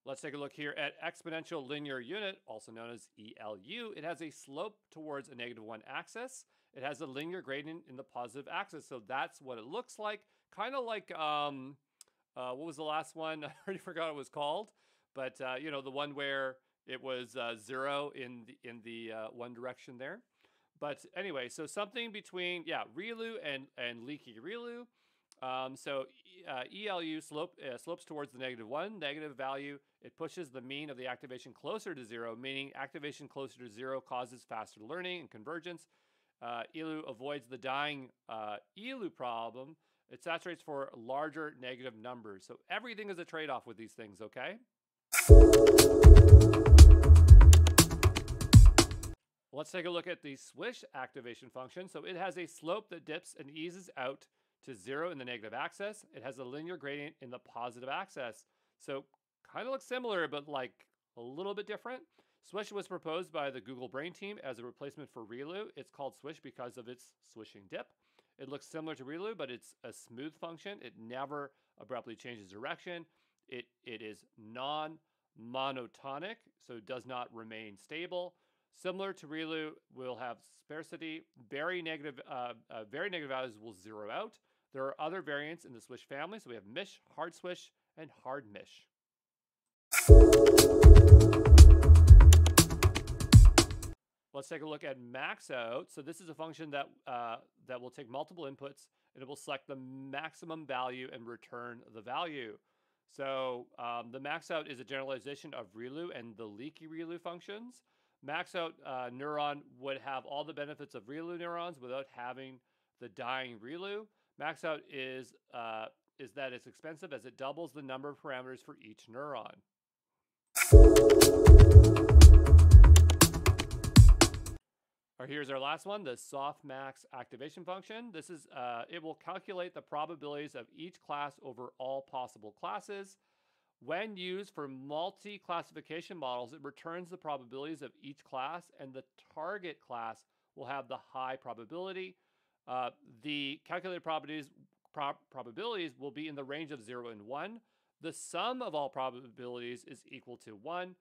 Let's take a look here at exponential linear unit, also known as ELU. It has a slope towards a -1 axis. It has a linear gradient in the positive axis, so that's what it looks like. Kind of like, what was the last one? I already forgot what it was called, but the one where it was 0 in the one direction there. But anyway, so something between ReLU and leaky ReLU. So ELU slopes towards the -1 negative value. It pushes the mean of the activation closer to 0, meaning activation closer to 0 causes faster learning and convergence. ELU avoids the dying ELU problem. It saturates for larger negative numbers. So everything is a trade-off with these things, okay? Let's take a look at the swish activation function. So it has a slope that dips and eases out to 0 in the negative axis. It has a linear gradient in the positive axis. So kind of looks similar, but like a little bit different. Swish was proposed by the Google Brain team as a replacement for ReLU. It's called swish because of its swishing dip. It looks similar to ReLU, but it's a smooth function. It never abruptly changes direction. It is non-monotonic, so it does not remain stable. Similar to ReLU, we'll have sparsity. Very negative values will zero out. There are other variants in the swish family. So we have mish, hard swish, and hard mish. Let's take a look at max out. So this is a function that will take multiple inputs and it will select the maximum value and return the value. So the max out is a generalization of ReLU and the leaky ReLU functions. Max out neuron would have all the benefits of ReLU neurons without having the dying ReLU. Max out is that it's expensive as it doubles the number of parameters for each neuron. Here's our last one, the softmax activation function. This is it will calculate the probabilities of each class over all possible classes. When used for multi-classification models, it returns the probabilities of each class, and the target class will have the high probability. The calculated probabilities will be in the range of 0 and 1. The sum of all probabilities is equal to 1.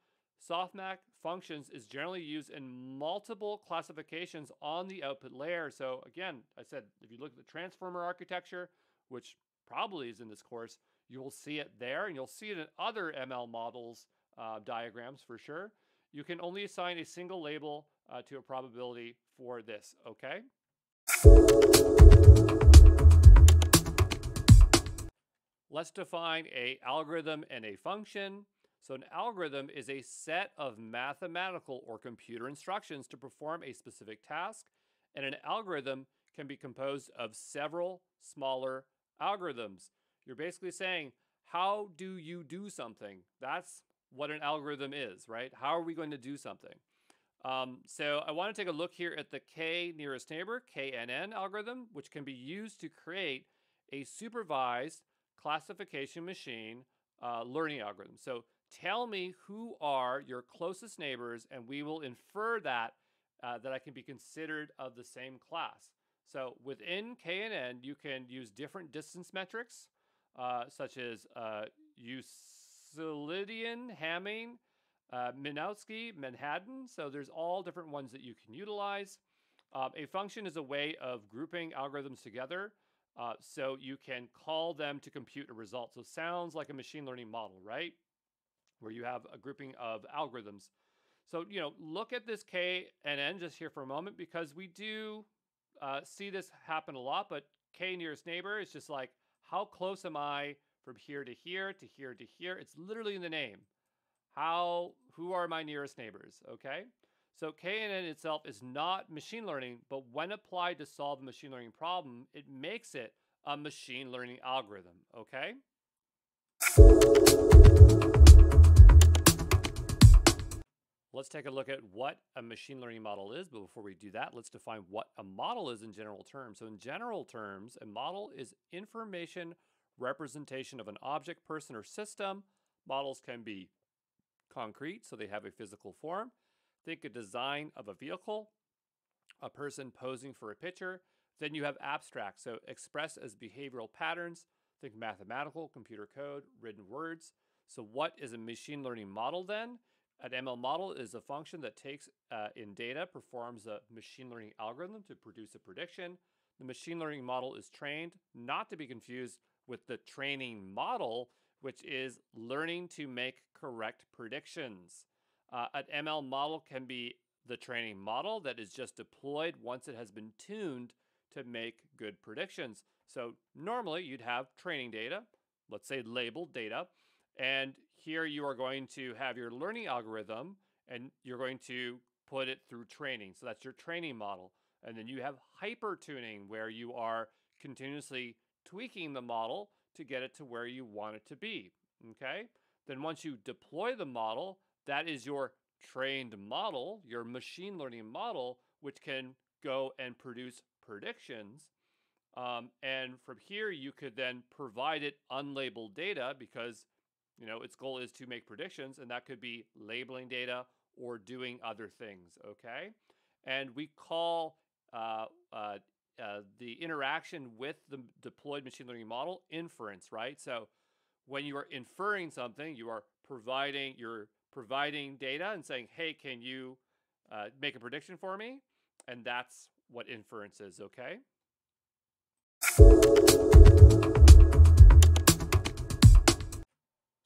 Softmax functions is generally used in multiple classifications on the output layer. So again, I said, if you look at the transformer architecture, which probably is in this course, you will see it there, and you'll see it in other ML models diagrams for sure. you can only assign a single label to a probability for this, okay? Let's define an algorithm and a function. So an algorithm is a set of mathematical or computer instructions to perform a specific task, and an algorithm can be composed of several smaller algorithms. You're basically saying, how do you do something? That's what an algorithm is, right? How are we going to do something? So I want to take a look here at the k nearest neighbor, KNN algorithm, which can be used to create a supervised classification machine learning algorithm. So tell me who are your closest neighbors, and we will infer that that I can be considered of the same class. So within KNN, you can use different distance metrics, such as Euclidean, Hamming, Minkowski, Manhattan. So there's all different ones that you can utilize. A function is a way of grouping algorithms together, so you can call them to compute a result. So sounds like a machine learning model, right? Where you have a grouping of algorithms. So, look at this K and N just here for a moment, because we do see this happen a lot, but K nearest neighbor is just like, how close am I from here to here to here to here? It's literally in the name. Who are my nearest neighbors, okay? So KNN itself is not machine learning, but when applied to solve a machine learning problem, it makes it a machine learning algorithm, okay? Let's take a look at what a machine learning model is, but before we do that, let's define what a model is in general terms. So in general terms, a model is information representation of an object, person, or system. Models can be concrete, so they have a physical form. Think a design of a vehicle, a person posing for a picture. Then you have abstract, so expressed as behavioral patterns. Think mathematical, computer code, written words. So what is a machine learning model then? An ML model is a function that takes in data, performs a machine learning algorithm to produce a prediction. The machine learning model is trained, not to be confused with the training model, which is learning to make correct predictions. An ML model can be the training model that is just deployed once it has been tuned to make good predictions. So normally you'd have training data, let's say labeled data, and here you are going to have your learning algorithm, and you're going to put it through training. So that's your training model. And then you have hyper tuning, where you are continuously tweaking the model to get it to where you want it to be, okay? Then once you deploy the model, that is your trained model, your machine learning model, which can go and produce predictions. And from here, you could then provide it unlabeled data, because its goal is to make predictions, and that could be labeling data or doing other things, okay? And we call the interaction with the deployed machine learning model inference, right? So when you are inferring something, you're providing data and saying, hey, can you make a prediction for me? And that's what inference is, okay?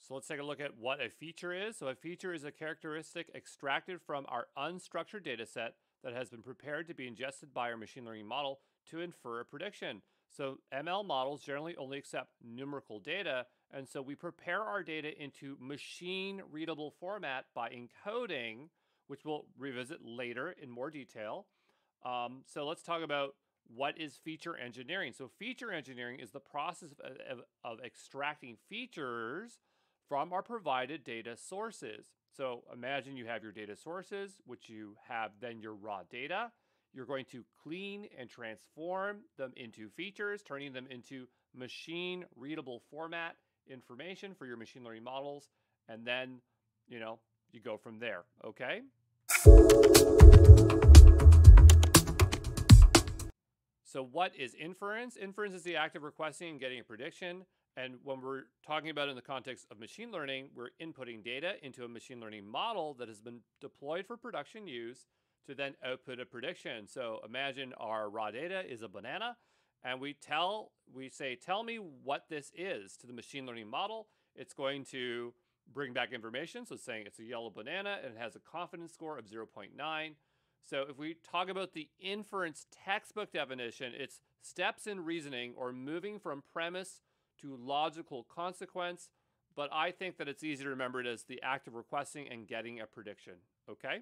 So let's take a look at what a feature is. So a feature is a characteristic extracted from our unstructured data set that has been prepared to be ingested by our machine learning model to infer a prediction. So ML models generally only accept numerical data, and so we prepare our data into machine readable format by encoding, which we'll revisit later in more detail. So let's talk about what is feature engineering. So feature engineering is the process of extracting features from our provided data sources. So imagine you have your data sources, which you have then your raw data. You're going to clean and transform them into features, turning them into machine readable format information for your machine learning models. And then, you go from there, okay? So what is inference? Inference is the act of requesting and getting a prediction. And when we're talking about it in the context of machine learning, we're inputting data into a machine learning model that has been deployed for production use to then output a prediction. So imagine our raw data is a banana, and we say, tell me what this is to the machine learning model. It's going to, bring back information. So it's saying it's a yellow banana and it has a confidence score of 0.9. So if we talk about the inference textbook definition, it's steps in reasoning or moving from premise to logical consequence. But I think that it's easy to remember it as the act of requesting and getting a prediction. Okay?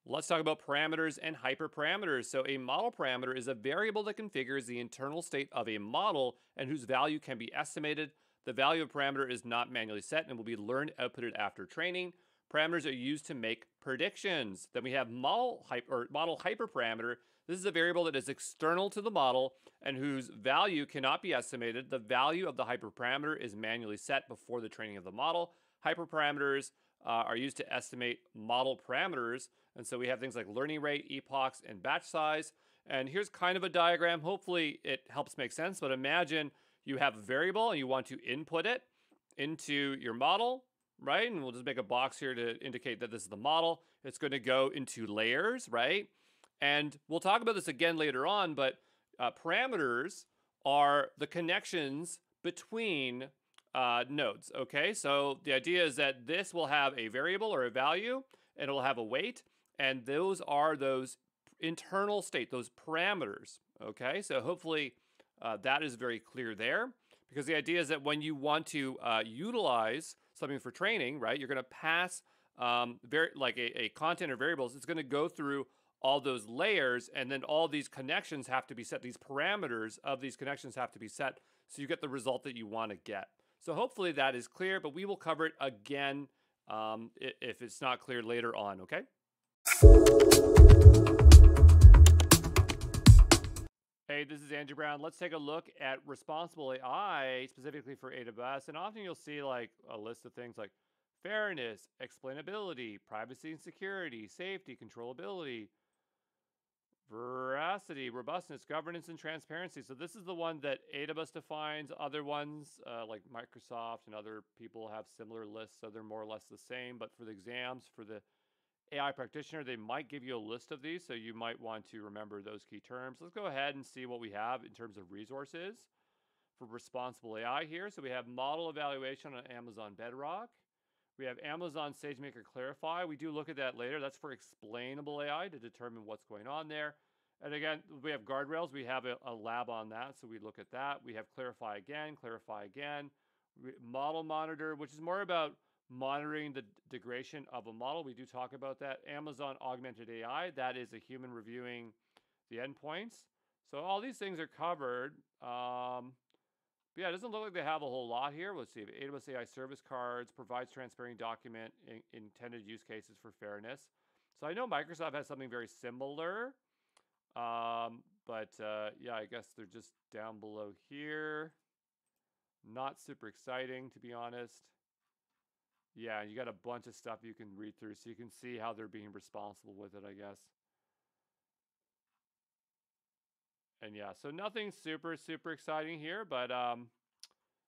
Let's talk about parameters and hyperparameters. So a model parameter is a variable that configures the internal state of a model and whose value can be estimated. The value of a parameter is not manually set and will be learned outputted after training. Parameters are used to make predictions. Then we have model hyperparameter. This is a variable that is external to the model and whose value cannot be estimated. The value of the hyperparameter is manually set before the training of the model. Hyperparameters are used to estimate model parameters. And so we have things like learning rate, epochs, and batch size. And here's kind of a diagram. Hopefully it helps make sense, but imagine you have a variable and you want to input it into your model, right? And we'll just make a box here to indicate that this is the model. It's going to go into layers, right? And we'll talk about this again later on, but parameters are the connections between nodes, okay? So the idea is that this will have a variable or a value, and it will have a weight, and those are those internal state, those parameters, okay? So hopefully that is very clear there, because the idea is that when you want to utilize something for training, right, you're going to pass a content or variables. It's going to go through all those layers, and then all these connections have to be set. These parameters of these connections have to be set so you get the result that you want to get. So hopefully that is clear, but we will cover it again if it's not clear later on, okay? Hey, this is Andrew Brown. Let's take a look at responsible AI, specifically for AWS. And often you'll see like a list of things like fairness, explainability, privacy and security, safety, controllability, veracity, robustness, governance, and transparency. So this is the one that AWS defines. Other ones like Microsoft and other people have similar lists, so they're more or less the same. But for the exams, for the AI practitioner, they might give you a list of these, so you might want to remember those key terms. Let's go ahead and see what we have in terms of resources for responsible AI here. So we have model evaluation on Amazon Bedrock. We have Amazon SageMaker Clarify. We do look at that later. That's for explainable AI to determine what's going on there. And again, we have guardrails. We have a lab on that, so we look at that. We have Clarify again. Model Monitor, which is more about monitoring the degradation of a model. We do talk about that. Amazon Augmented AI, that is a human reviewing the endpoints. So all these things are covered. But yeah, it doesn't look like they have a whole lot here. Let's see. AWS AI Service Cards provides transparent document intended use cases for fairness. So I know Microsoft has something very similar. But yeah, I guess they're just down below here. Not super exciting, to be honest. Yeah, you got a bunch of stuff you can read through, so you can see how they're being responsible with it, I guess. And yeah, so nothing super exciting here, but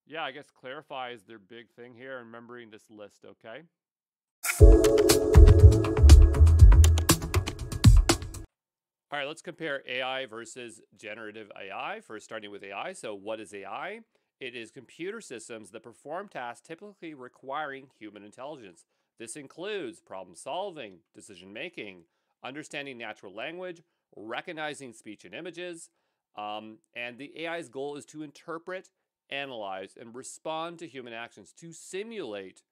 yeah, I guess Clarify is their big thing here, remembering this list, okay? All right, let's compare AI versus generative AI. First, starting with AI. So what is AI? It is computer systems that perform tasks typically requiring human intelligence. This includes problem solving, decision making, understanding natural language, recognizing speech and images, and the AI's goal is to interpret, analyze, and respond to human actions, to simulate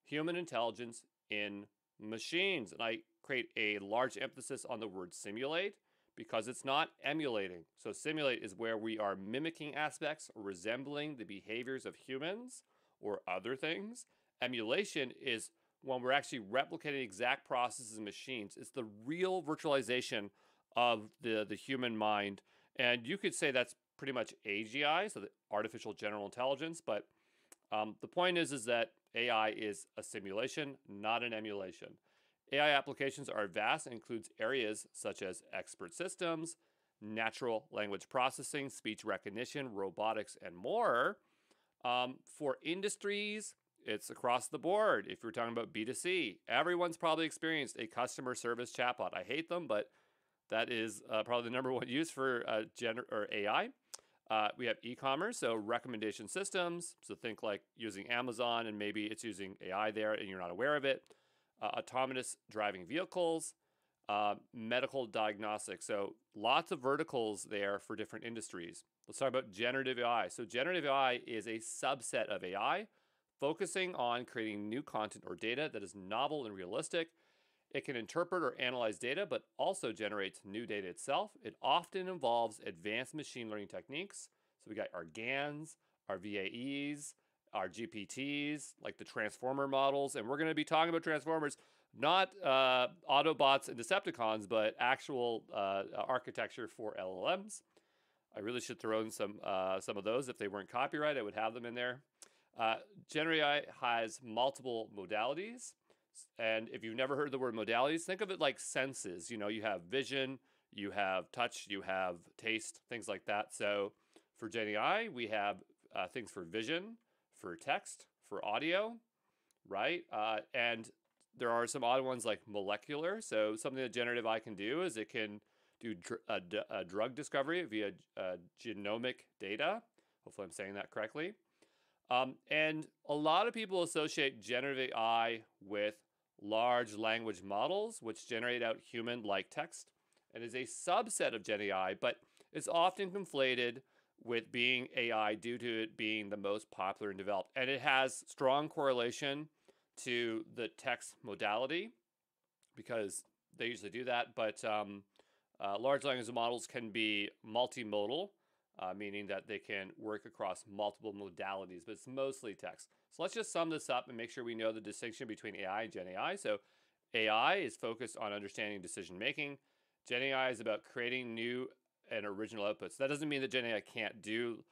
human intelligence in machines. And I create a large emphasis on the word simulate because it's not emulating. So simulate is where we are mimicking aspects resembling the behaviors of humans or other things. Emulation is when we're actually replicating exact processes in machines. It's the real virtualization of the human mind. And you could say that's pretty much AGI, so the artificial general intelligence. But the point is that AI is a simulation, not an emulation. AI applications are vast and includes areas such as expert systems, natural language processing, speech recognition, robotics, and more. For industries, it's across the board. If you're talking about B2C, everyone's probably experienced a customer service chatbot. I hate them, but that is probably the number one use for AI. We have e-commerce, so recommendation systems. So think like using Amazon, and maybe it's using AI there and you're not aware of it. Autonomous driving vehicles, medical diagnostics. So lots of verticals there for different industries. Let's talk about generative AI. So generative AI is a subset of AI, focusing on creating new content or data that is novel and realistic. It can interpret or analyze data, but also generates new data itself. It often involves advanced machine learning techniques. So we got our GANs, our VAEs, our GPTs, like the transformer models. And we're going to be talking about transformers, not Autobots and Decepticons, but actual architecture for LLMs. I really should throw in some of those. If they weren't copyright, I would have them in there. Generative AI has multiple modalities. And if you've never heard the word modalities, think of it like senses. You know, you have vision, you have touch, you have taste, things like that. So for GenAI, we have things for vision, for text, for audio, right? And there are some odd ones like molecular. So something that generative AI can do is it can do drug discovery via genomic data. Hopefully I'm saying that correctly. And a lot of people associate generative AI with large language models, which generate out human-like text, and is a subset of GenAI, but it's often conflated with being AI due to it being the most popular and developed. And it has strong correlation to the text modality because they usually do that, but large language models can be multimodal, meaning that they can work across multiple modalities, but it's mostly text. So let's just sum this up and make sure we know the distinction between AI and GenAI. So AI is focused on understanding decision making. GenAI is about creating new and original outputs. That doesn't mean that GenAI can't do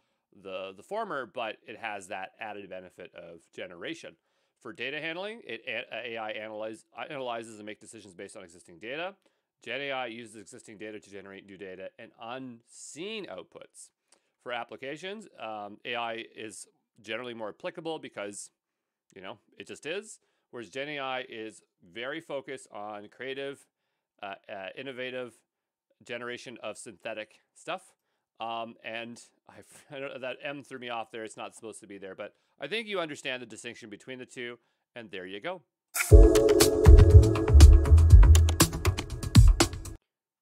the former, but it has that added benefit of generation. For data handling, AI analyzes and makes decisions based on existing data. GenAI uses existing data to generate new data and unseen outputs. For applications, AI is generally more applicable because, you know, it just is. Whereas GenAI is very focused on creative, innovative generation of synthetic stuff. And I know that M threw me off there. It's not supposed to be there, but I think you understand the distinction between the two. And there you go.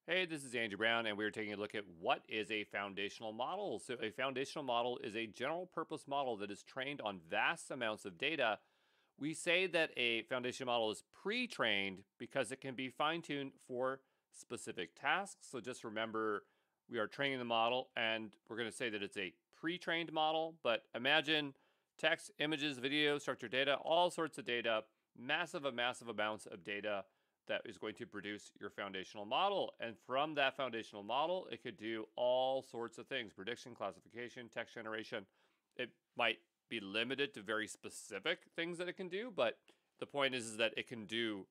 Hey, this is Andrew Brown, and we're taking a look at what is a foundational model. So a foundational model is a general purpose model that is trained on vast amounts of data. We say that a foundation model is pre-trained because it can be fine-tuned for specific tasks. So just remember, we are training the model, and we're going to say that it's a pre-trained model. But imagine text, images, video, structured data, all sorts of data, massive amounts of data that is going to produce your foundational model. And from that foundational model, it could do all sorts of things: prediction, classification, text generation. It might be limited to very specific things that it can do, but the point is that it can do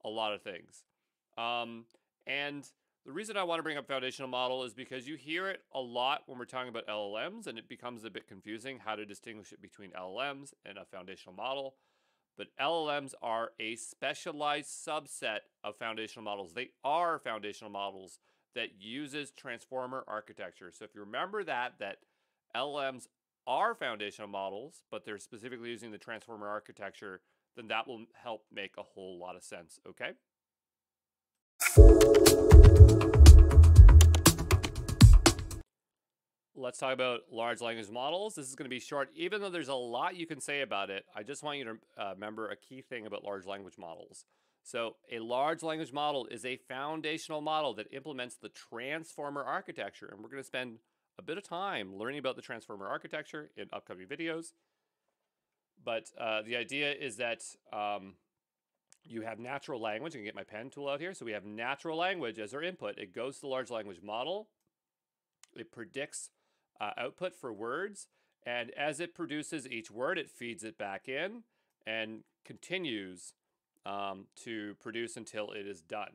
a lot of things. And the reason I want to bring up foundational model is because you hear it a lot when we're talking about LLMs, and it becomes a bit confusing how to distinguish it between LLMs and a foundational model. But LLMs are a specialized subset of foundational models. They are foundational models that uses transformer architecture. So if you remember that LLMs are foundational models, but they're specifically using the transformer architecture, then that will help make a whole lot of sense, okay? Let's talk about large language models. This is going to be short. Even though there's a lot you can say about it, I just want you to remember a key thing about large language models. So a large language model is a foundational model that implements the transformer architecture. And we're going to spend a bit of time learning about the transformer architecture in upcoming videos. But the idea is that you have natural language. I can get my pen tool out here. So we have natural language as our input. It goes to the large language model. It predicts output for words, and as it produces each word, it feeds it back in and continues to produce until it is done.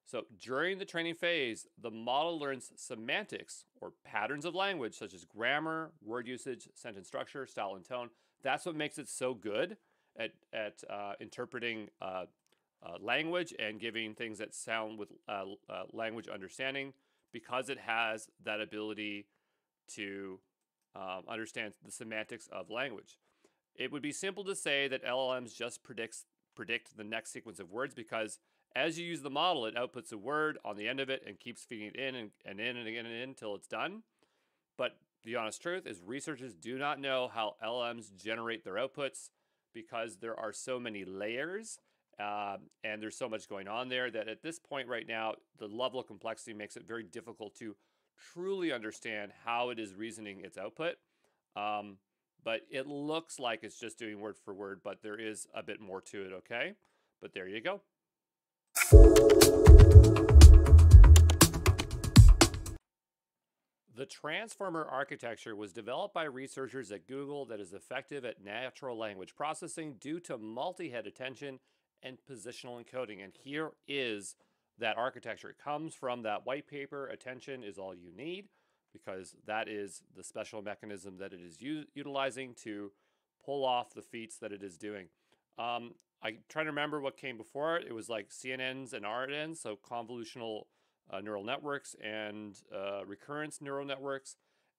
So during the training phase, the model learns semantics or patterns of language such as grammar, word usage, sentence structure, style, and tone. That's what makes it so good at interpreting language and giving things that sound with language understanding, because it has that ability to understand the semantics of language. It would be simple to say that LLMs just predict the next sequence of words, because as you use the model, it outputs a word on the end of it and keeps feeding it in and in and again and in until it's done. But the honest truth is researchers do not know how LLMs generate their outputs, because there are so many layers and there's so much going on there that at this point right now, the level of complexity makes it very difficult to truly understand how it is reasoning its output. But it looks like it's just doing word for word, but there is a bit more to it, okay? But there you go. The transformer architecture was developed by researchers at Google that is effective at natural language processing due to multi-head attention and positional encoding. And here is that architecture. It comes from that white paper. Attention is all you need, because that is the special mechanism that it is utilizing to pull off the feats that it is doing. I try to remember what came before it. It was like CNNs and RNNs, so convolutional neural networks and recurrence neural networks.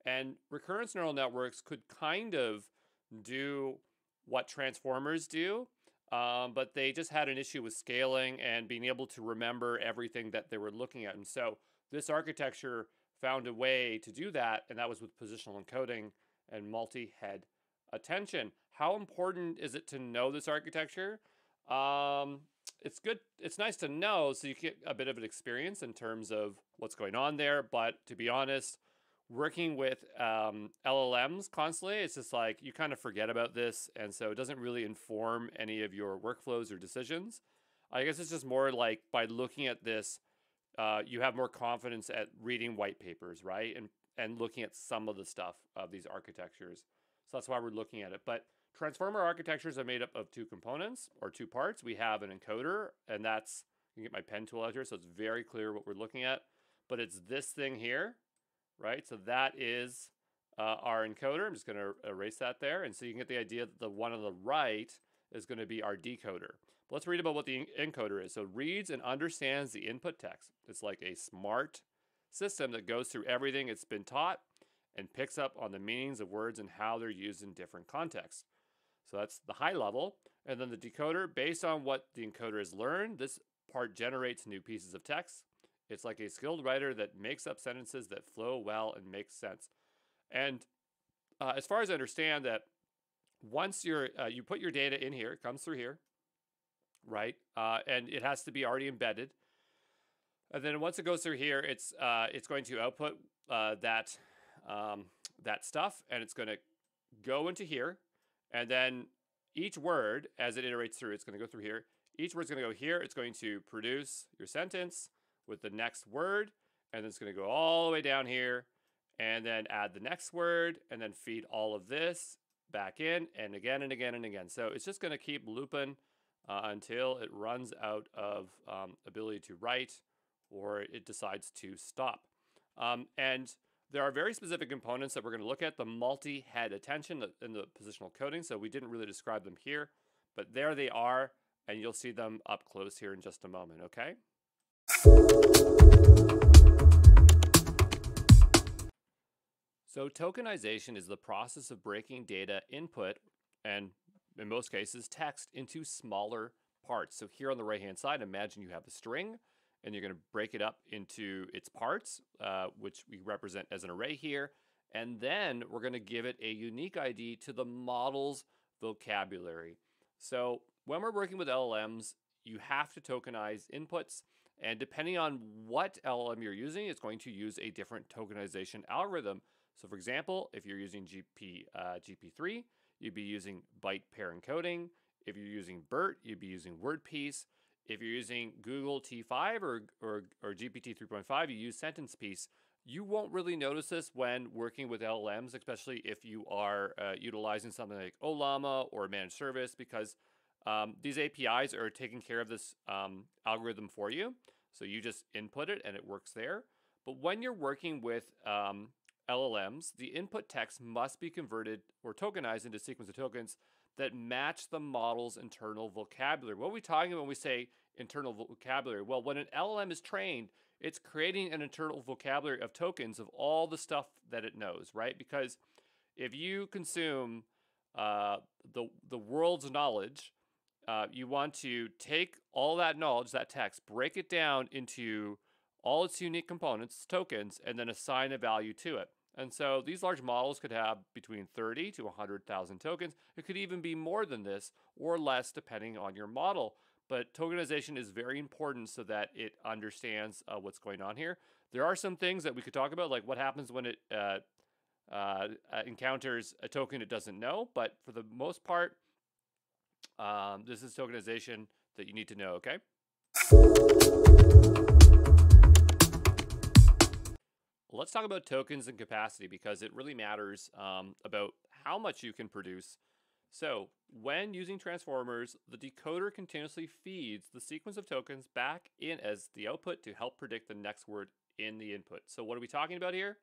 And recurrence neural networks could kind of do what transformers do, but they just had an issue with scaling and being able to remember everything that they were looking at. And so this architecture found a way to do that, and that was with positional encoding and multi-head attention. How important is it to know this architecture? It's good. It's nice to know so you get a bit of an experience in terms of what's going on there. But to be honest, working with LLMs constantly, it's just like you kind of forget about this. And so it doesn't really inform any of your workflows or decisions. I guess it's just more like by looking at this, you have more confidence at reading white papers, right? And looking at some of the stuff of these architectures. So that's why we're looking at it. But transformer architectures are made up of two components or two parts. We have an encoder, and that's, you can get my pen tool out here, so it's very clear what we're looking at. But it's this thing here, right? So that is our encoder. I'm just going to erase that there. And so you can get the idea that the one on the right is going to be our decoder. But let's read about what the encoder is. So it reads and understands the input text. It's like a smart system that goes through everything it's been taught and picks up on the meanings of words and how they're used in different contexts. So that's the high level. And then the decoder, based on what the encoder has learned, this part generates new pieces of text. It's like a skilled writer that makes up sentences that flow well and make sense. And as far as I understand that, once you put your data in here, it comes through here, right? And it has to be already embedded. And then once it goes through here, it's going to output that stuff, and it's going to go into here. And then each word, as it iterates through, it's going to go through here. Each word's going to go here. It's going to produce your sentence with the next word, and then it's going to go all the way down here, and then add the next word, and then feed all of this back in, and again and again and again. So it's just going to keep looping until it runs out of ability to write, or it decides to stop. And there are very specific components that we're going to look at, the multi-head attention and the positional coding. So we didn't really describe them here, but there they are, and you'll see them up close here in just a moment, okay? So tokenization is the process of breaking data input, and in most cases, text, into smaller parts. So here on the right-hand side, imagine you have a string, and you're going to break it up into its parts, which we represent as an array here. And then we're going to give it a unique ID to the model's vocabulary. So when we're working with LLMs, you have to tokenize inputs. And depending on what LLM you're using, it's going to use a different tokenization algorithm. So for example, if you're using GP3, you'd be using byte pair encoding. If you're using BERT, you'd be using word piece. If you're using Google T5 or GPT 3.5, you use sentence piece. You won't really notice this when working with LLMs, especially if you are utilizing something like Ollama or managed service, because these APIs are taking care of this algorithm for you. So you just input it and it works there. But when you're working with LLMs, the input text must be converted or tokenized into a sequence of tokens that match the model's internal vocabulary. What are we talking about when we say internal vocabulary? Well, when an LLM is trained, it's creating an internal vocabulary of tokens of all the stuff that it knows, right? Because if you consume the world's knowledge, you want to take all that knowledge, that text, break it down into all its unique components, tokens, and then assign a value to it. And so these large models could have between 30 to 100,000 tokens. It could even be more than this or less depending on your model. But tokenization is very important so that it understands what's going on here. There are some things that we could talk about, like what happens when it encounters a token it doesn't know. But for the most part, this is tokenization that you need to know, okay? Let's talk about tokens and capacity because it really matters about how much you can produce. So when using transformers, the decoder continuously feeds the sequence of tokens back in as the output to help predict the next word in the input. So what are we talking about here?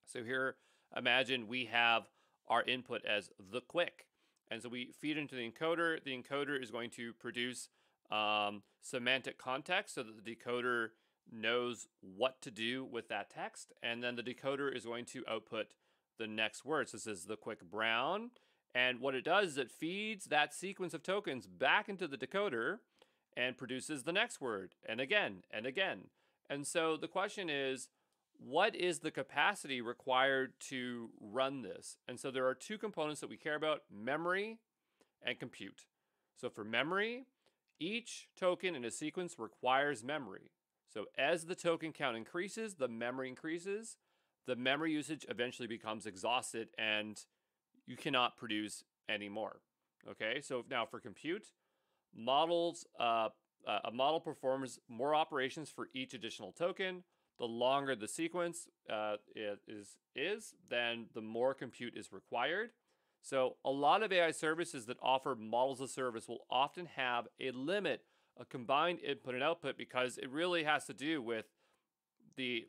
So here, imagine we have our input as the quick. And so we feed into the encoder. The encoder is going to produce semantic context so that the decoder knows what to do with that text. And then the decoder is going to output the next word. So this is the quick brown. And what it does is it feeds that sequence of tokens back into the decoder and produces the next word and again and again. And so the question is, what is the capacity required to run this? And so there are two components that we care about, memory and compute. So for memory, each token in a sequence requires memory. So as the token count increases, the memory increases. The memory usage eventually becomes exhausted and you cannot produce anymore. Okay, so now for compute, models, a model performs more operations for each additional token. The longer the sequence is, then the more compute is required. So a lot of AI services that offer models of service will often have a limit, a combined input and output, because it really has to do with the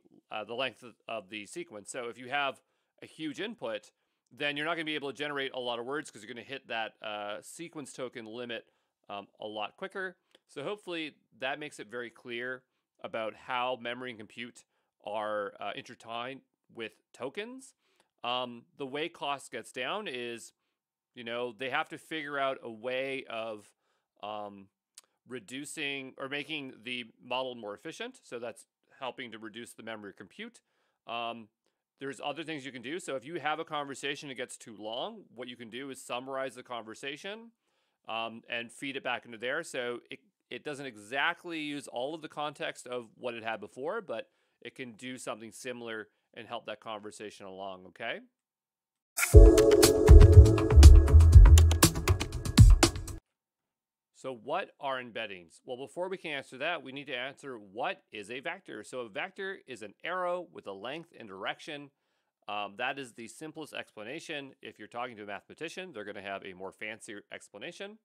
length of the sequence. So if you have a huge input, then you're not going to be able to generate a lot of words because you're going to hit that sequence token limit a lot quicker. So hopefully that makes it very clear about how memory and compute are intertwined with tokens. The way cost gets down is, they have to figure out a way of reducing or making the model more efficient. So that's helping to reduce the memory compute. There's other things you can do. So if you have a conversation that gets too long, what you can do is summarize the conversation and feed it back into there. So it doesn't exactly use all of the context of what it had before, but it can do something similar and help that conversation along, okay? So what are embeddings? Well, before we can answer that, we need to answer what is a vector. So a vector is an arrow with a length and direction. That is the simplest explanation. If you're talking to a mathematician, they're going to have a more fancier explanation.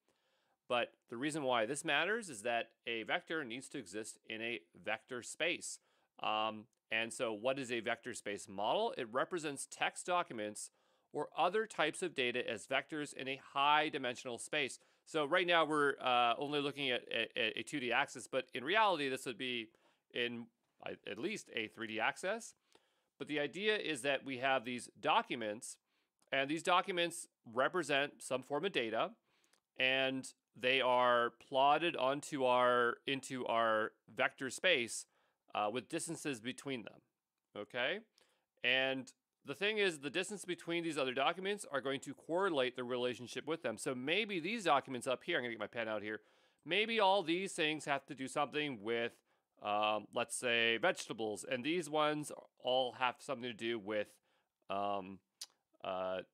But the reason why this matters is that a vector needs to exist in a vector space. And so what is a vector space model? It represents text documents or other types of data as vectors in a high dimensional space. So right now we're only looking at a 2D axis, but in reality, this would be in at least a 3D axis. But the idea is that we have these documents, and these documents represent some form of data, and they are plotted into our vector space with distances between them, okay? And the thing is, the distance between these other documents are going to correlate the relationship with them. So maybe these documents up here, I'm going to get my pen out here, maybe all these things have to do something with, let's say, vegetables, and these ones all have something to do with,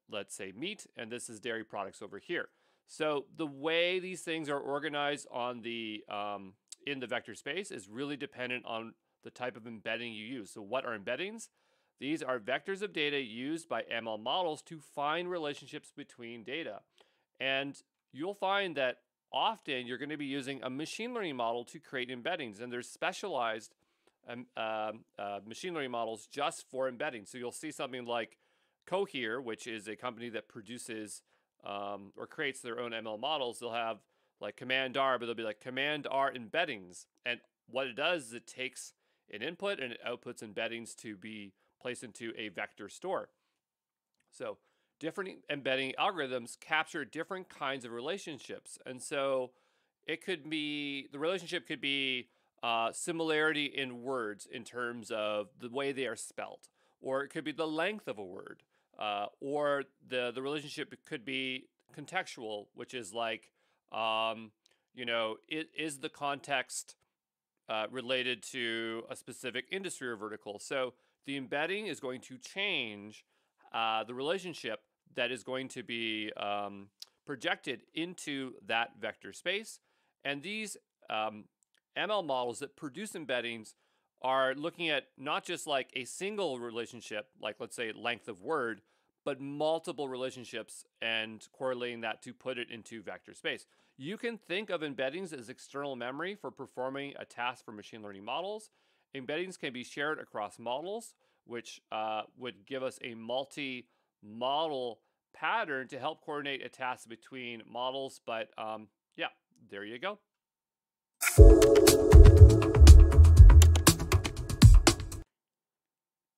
let's say, meat, and this is dairy products over here. So the way these things are organized on the in the vector space is really dependent on the type of embedding you use. So what are embeddings? These are vectors of data used by ML models to find relationships between data. And you'll find that often you're going to be using a machine learning model to create embeddings. And there's specialized machine learning models just for embedding. So you'll see something like Cohere, which is a company that produces or creates their own ML models. They'll have like command R, but they'll be like command R embeddings. And what it does is it takes an input and it outputs embeddings to be placed into a vector store. So different embedding algorithms capture different kinds of relationships. And so it could be, the relationship could be similarity in words in terms of the way they are spelled, or it could be the length of a word, or the relationship could be contextual, which is like, is the context related to a specific industry or vertical. So the embedding is going to change the relationship that is going to be projected into that vector space. And these ML models that produce embeddings are looking at not just like a single relationship, like let's say length of word, but multiple relationships and correlating that to put it into vector space. You can think of embeddings as external memory for performing a task for machine learning models. Embeddings can be shared across models, which would give us a multi-model pattern to help coordinate a task between models. But yeah, there you go.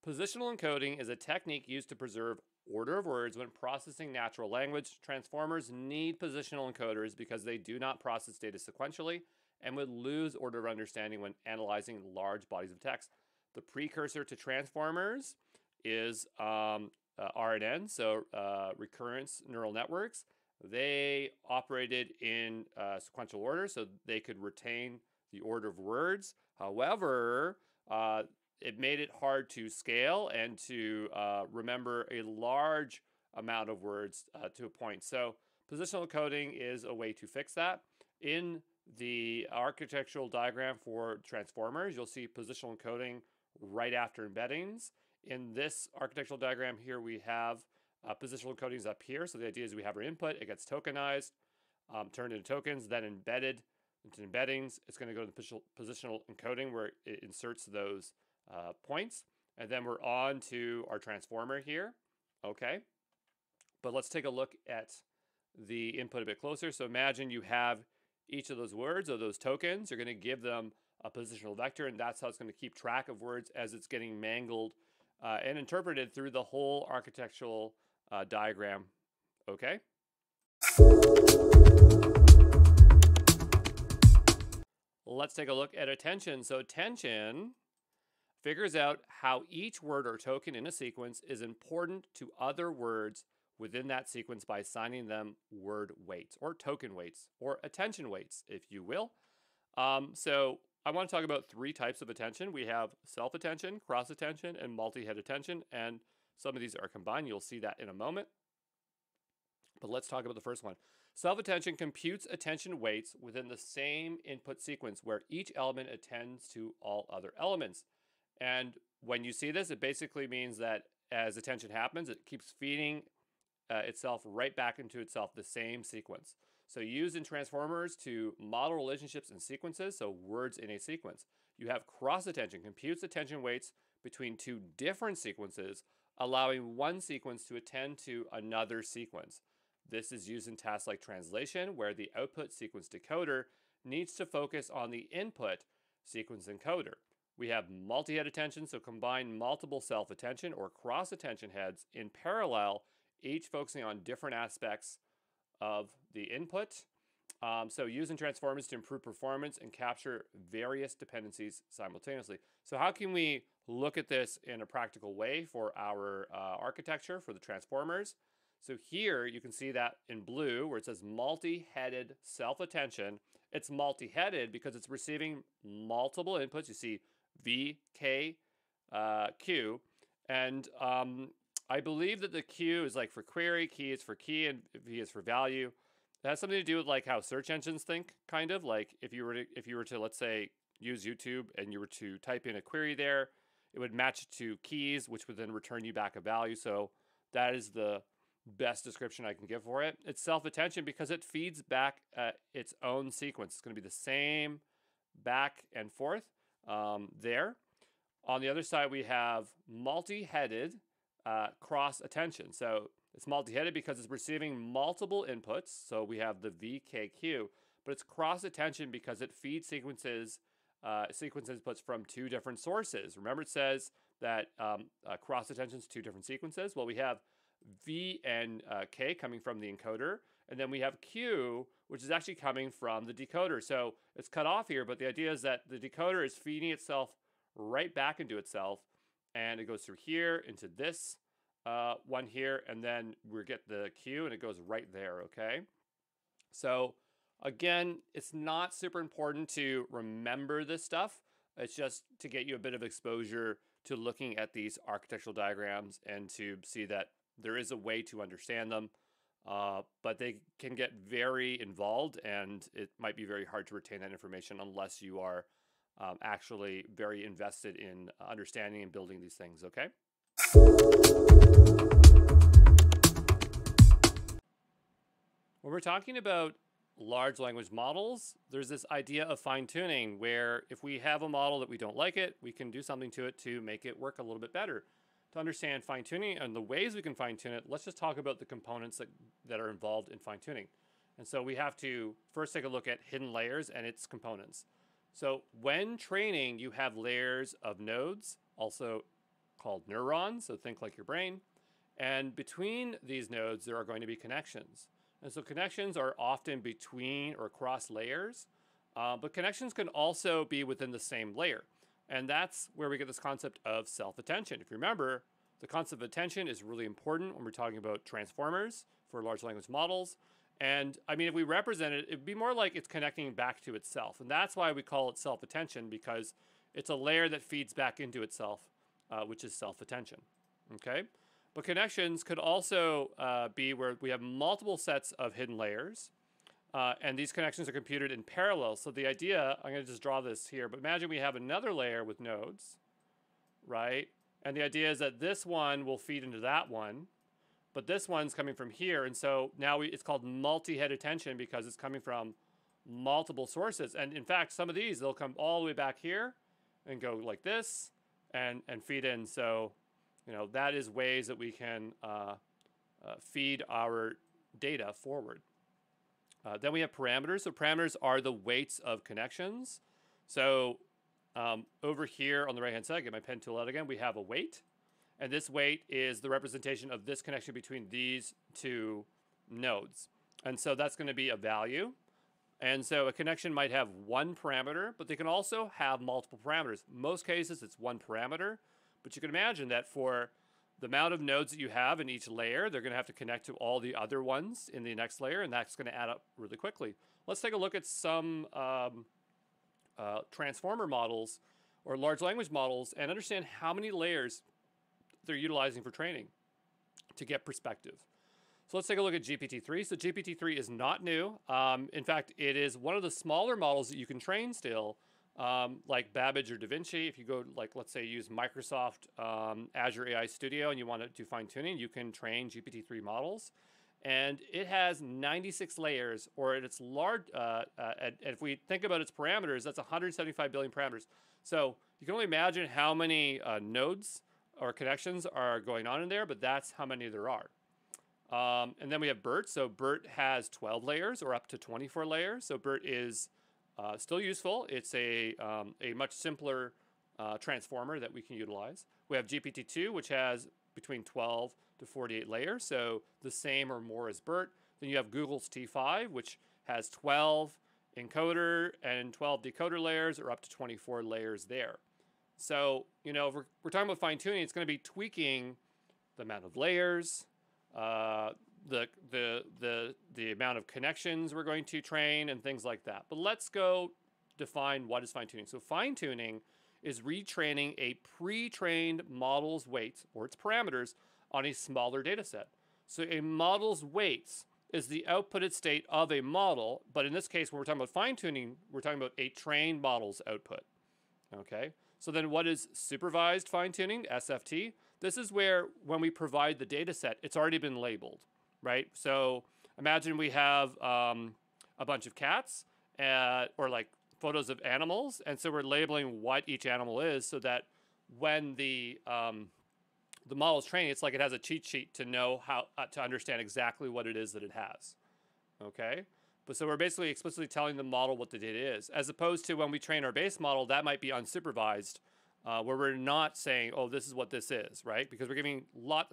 Positional encoding is a technique used to preserve order of words when processing natural language. Transformers need positional encoders because they do not process data sequentially and would lose order of understanding when analyzing large bodies of text. The precursor to transformers is RNN, so recurrence neural networks. They operated in sequential order, so they could retain the order of words. However, it made it hard to scale and to remember a large amount of words to a point. So positional encoding is a way to fix that. In the architectural diagram for transformers, you'll see positional encoding right after embeddings. In this architectural diagram here, we have positional encodings up here. So the idea is we have our input, it gets tokenized, turned into tokens, then embedded into embeddings. It's going to go to the positional encoding where it inserts those points. And then we're on to our transformer here. Okay. But let's take a look at the input a bit closer. So imagine you have each of those words or those tokens. You're going to give them a positional vector, and that's how it's going to keep track of words as it's getting mangled and interpreted through the whole architectural diagram. Okay. Let's take a look at attention. So attention figures out how each word or token in a sequence is important to other words within that sequence by assigning them word weights or token weights or attention weights, if you will. So I want to talk about three types of attention. We have self-attention, cross-attention, and multi-head attention, and some of these are combined. You'll see that in a moment. But let's talk about the first one. Self-attention computes attention weights within the same input sequence where each element attends to all other elements. And when you see this, it basically means that as attention happens, it keeps feeding itself right back into itself, the same sequence. So used in transformers to model relationships in sequences, so words in a sequence. You have cross-attention, computes attention weights between two different sequences, allowing one sequence to attend to another sequence. This is used in tasks like translation, where the output sequence decoder needs to focus on the input sequence encoder. We have multi-head attention, so combine multiple self-attention or cross-attention heads in parallel, each focusing on different aspects of the input. So using transformers to improve performance and capture various dependencies simultaneously. So how can we look at this in a practical way for our architecture for the transformers? So here you can see that in blue where it says multi-headed self-attention. It's multi-headed because it's receiving multiple inputs. You see V, K, Q. And I believe that the Q is like for query, key is for key, and V is for value. That has something to do with like how search engines think, kind of. Like if you were to let's say use YouTube and you were to type in a query there, it would match to keys, which would then return you back a value. So that is the best description I can give for it. It's self-attention because it feeds back its own sequence. It's going to be the same back and forth there. On the other side, we have multi-headed cross-attention. So it's multi-headed because it's receiving multiple inputs. So we have the VKQ, but it's cross-attention because it feeds sequences sequence inputs from 2 different sources. Remember, it says that cross attention is 2 different sequences. Well, we have V and K coming from the encoder, and then we have Q, which is actually coming from the decoder. So it's cut off here, but the idea is that the decoder is feeding itself right back into itself, and it goes through here into this one here, and then we get the Q, and it goes right there, okay? So again, it's not super important to remember this stuff. It's just to get you a bit of exposure to looking at these architectural diagrams and to see that there is a way to understand them, but they can get very involved, and it might be very hard to retain that information unless you are actually very invested in understanding and building these things, okay? When we're talking about large language models, there's this idea of fine-tuning where if we have a model that we don't like it, we can do something to it to make it work a little bit better. To understand fine-tuning and the ways we can fine-tune it, let's just talk about the components that are involved in fine-tuning. And so we have to first take a look at hidden layers and its components. So when training, you have layers of nodes, also called neurons, so think like your brain. And between these nodes, there are going to be connections. And so connections are often between or across layers, but connections can also be within the same layer. And that's where we get this concept of self-attention. If you remember, the concept of attention is really important when we're talking about transformers for large language models. And I mean, if we represent it, it'd be more like it's connecting back to itself. And that's why we call it self-attention, because it's a layer that feeds back into itself, which is self-attention, okay? But connections could also be where we have multiple sets of hidden layers, and these connections are computed in parallel. So the idea, I'm going to just draw this here, but imagine we have another layer with nodes, right? And the idea is that this one will feed into that one, but this one's coming from here. And so now it's called multi-head attention because it's coming from multiple sources. And in fact, some of these, they'll come all the way back here and go like this and feed in. So, you know, that is ways that we can feed our data forward. Then we have parameters. So parameters are the weights of connections. So over here on the right-hand side, get my pen tool out again, we have a weight. And this weight is the representation of this connection between these 2 nodes. And so that's going to be a value. And so a connection might have 1 parameter, but they can also have multiple parameters. In most cases, it's 1 parameter. But you can imagine that for the amount of nodes that you have in each layer, they're going to have to connect to all the other ones in the next layer, and that's going to add up really quickly. Let's take a look at some transformer models or large language models and understand how many layers they're utilizing for training to get perspective. So let's take a look at GPT-3. So GPT-3 is not new. In fact, it is one of the smaller models that you can train still, like Babbage or DaVinci. If you go, like, let's say, use Microsoft Azure AI Studio and you want to do fine-tuning, you can train GPT-3 models. And it has 96 layers, or its large, and if we think about its parameters, that's 175 billion parameters. So you can only imagine how many nodes or connections are going on in there, but that's how many there are. And then we have BERT. So BERT has 12 layers or up to 24 layers. So BERT is still useful. It's a much simpler transformer that we can utilize. We have GPT-2, which has between 12 to 48 layers, so the same or more as BERT. Then you have Google's T5, which has 12 encoder and 12 decoder layers, or up to 24 layers there. So, you know, if we're talking about fine-tuning, it's going to be tweaking the amount of layers, the amount of connections we're going to train, and things like that. But let's go define what is fine-tuning. So fine-tuning is retraining a pre-trained model's weights or its parameters on a smaller data set. So a model's weights is the outputted state of a model, but in this case, when we're talking about fine-tuning, we're talking about a trained model's output. Okay, so then what is supervised fine-tuning, SFT? This is where, when we provide the data set, it's already been labeled, right? So imagine we have a bunch of cats or like photos of animals, and so we're labeling what each animal is so that when the model is training, it's like it has a cheat sheet to know how to understand exactly what it is that it has. Okay, But so we're basically explicitly telling the model what the data is, as opposed to when we train our base model, that might be unsupervised, where we're not saying, oh, this is what this is, right? Because we're giving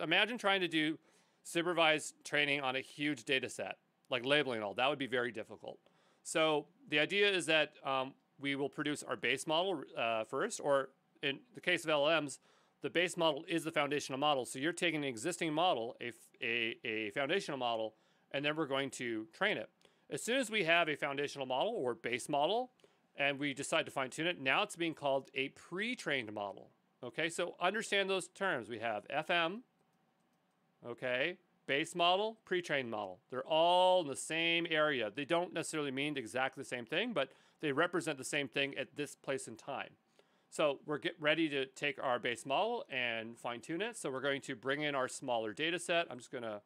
imagine trying to do supervised training on a huge data set, like labeling all. That would be very difficult. So the idea is that we will produce our base model first, or in the case of LLMs, the base model is the foundational model. So you're taking an existing model, a foundational model, and then we're going to train it. As soon as we have a foundational model or base model, and we decide to fine tune it, now it's being called a pre-trained model. Okay, so understand those terms. We have FM, okay, base model, pre-trained model. They're all in the same area. They don't necessarily mean exactly the same thing, but they represent the same thing at this place in time. So we're ready to take our base model and fine tune it. So we're going to bring in our smaller data set. I'm just going to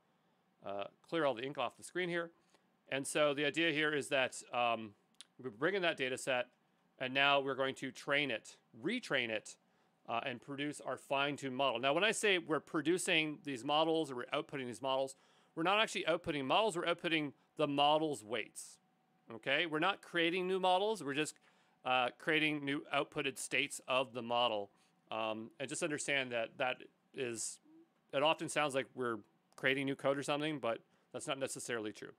clear all the ink off the screen here. And so the idea here is that we bring in that data set, and now we're going to train it, retrain it, and produce our fine-tuned model. Now, when I say we're producing these models or we're outputting these models, we're not actually outputting models, we're outputting the model's weights, okay? We're not creating new models, we're just creating new outputted states of the model. And just understand that it often sounds like we're creating new code or something, but that's not necessarily true.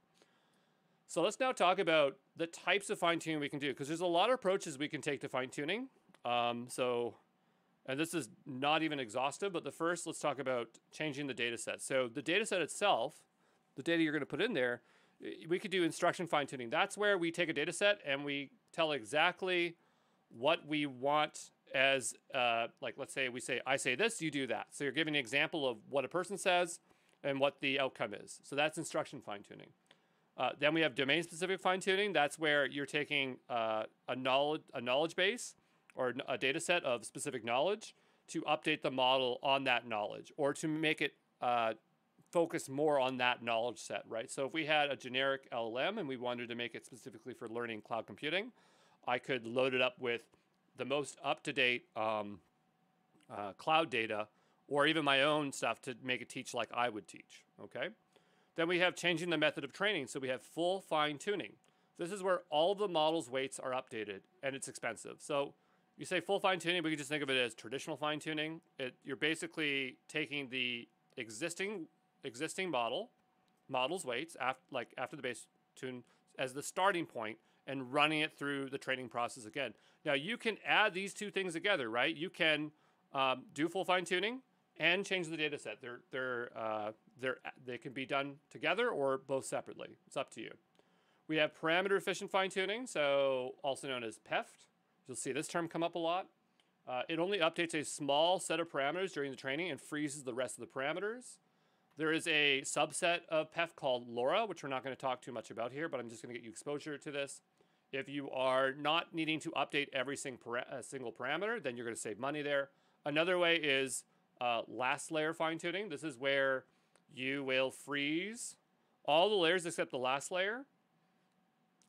So let's now talk about the types of fine-tuning we can do, because there's a lot of approaches we can take to fine-tuning. And this is not even exhaustive, but let's talk about changing the data set. So the data set itself, the data you're going to put in there, we could do instruction fine-tuning. That's where we take a data set and we tell exactly what we want as, like, let's say we say, I say this, you do that. So you're giving an example of what a person says and what the outcome is. So that's instruction fine-tuning. Then we have domain-specific fine-tuning. That's where you're taking a knowledge base or a data set of specific knowledge to update the model on that knowledge, or to make it focus more on that knowledge set, right? So if we had a generic LLM and we wanted to make it specifically for learning cloud computing, I could load it up with the most up-to-date cloud data, or even my own stuff to make it teach like I would teach, okay? Then we have changing the method of training. So we have full fine-tuning. This is where all the model's weights are updated, and it's expensive. So you say full fine-tuning, we can just think of it as traditional fine-tuning. You're basically taking the existing model's weights after the base tune as the starting point and running it through the training process again. Now you can add these two things together, right? You can do full fine-tuning and change the data set. They can be done together or both separately. It's up to you. We have parameter efficient fine-tuning, so also known as PEFT. You'll see this term come up a lot. It only updates a small set of parameters during the training and freezes the rest of the parameters. There is a subset of PEFT called LoRa, which we're not going to talk too much about here, but I'm just going to get you exposure to this. If you are not needing to update every single parameter, then you're going to save money there. Another way is last layer fine-tuning. This is where you will freeze all the layers except the last layer.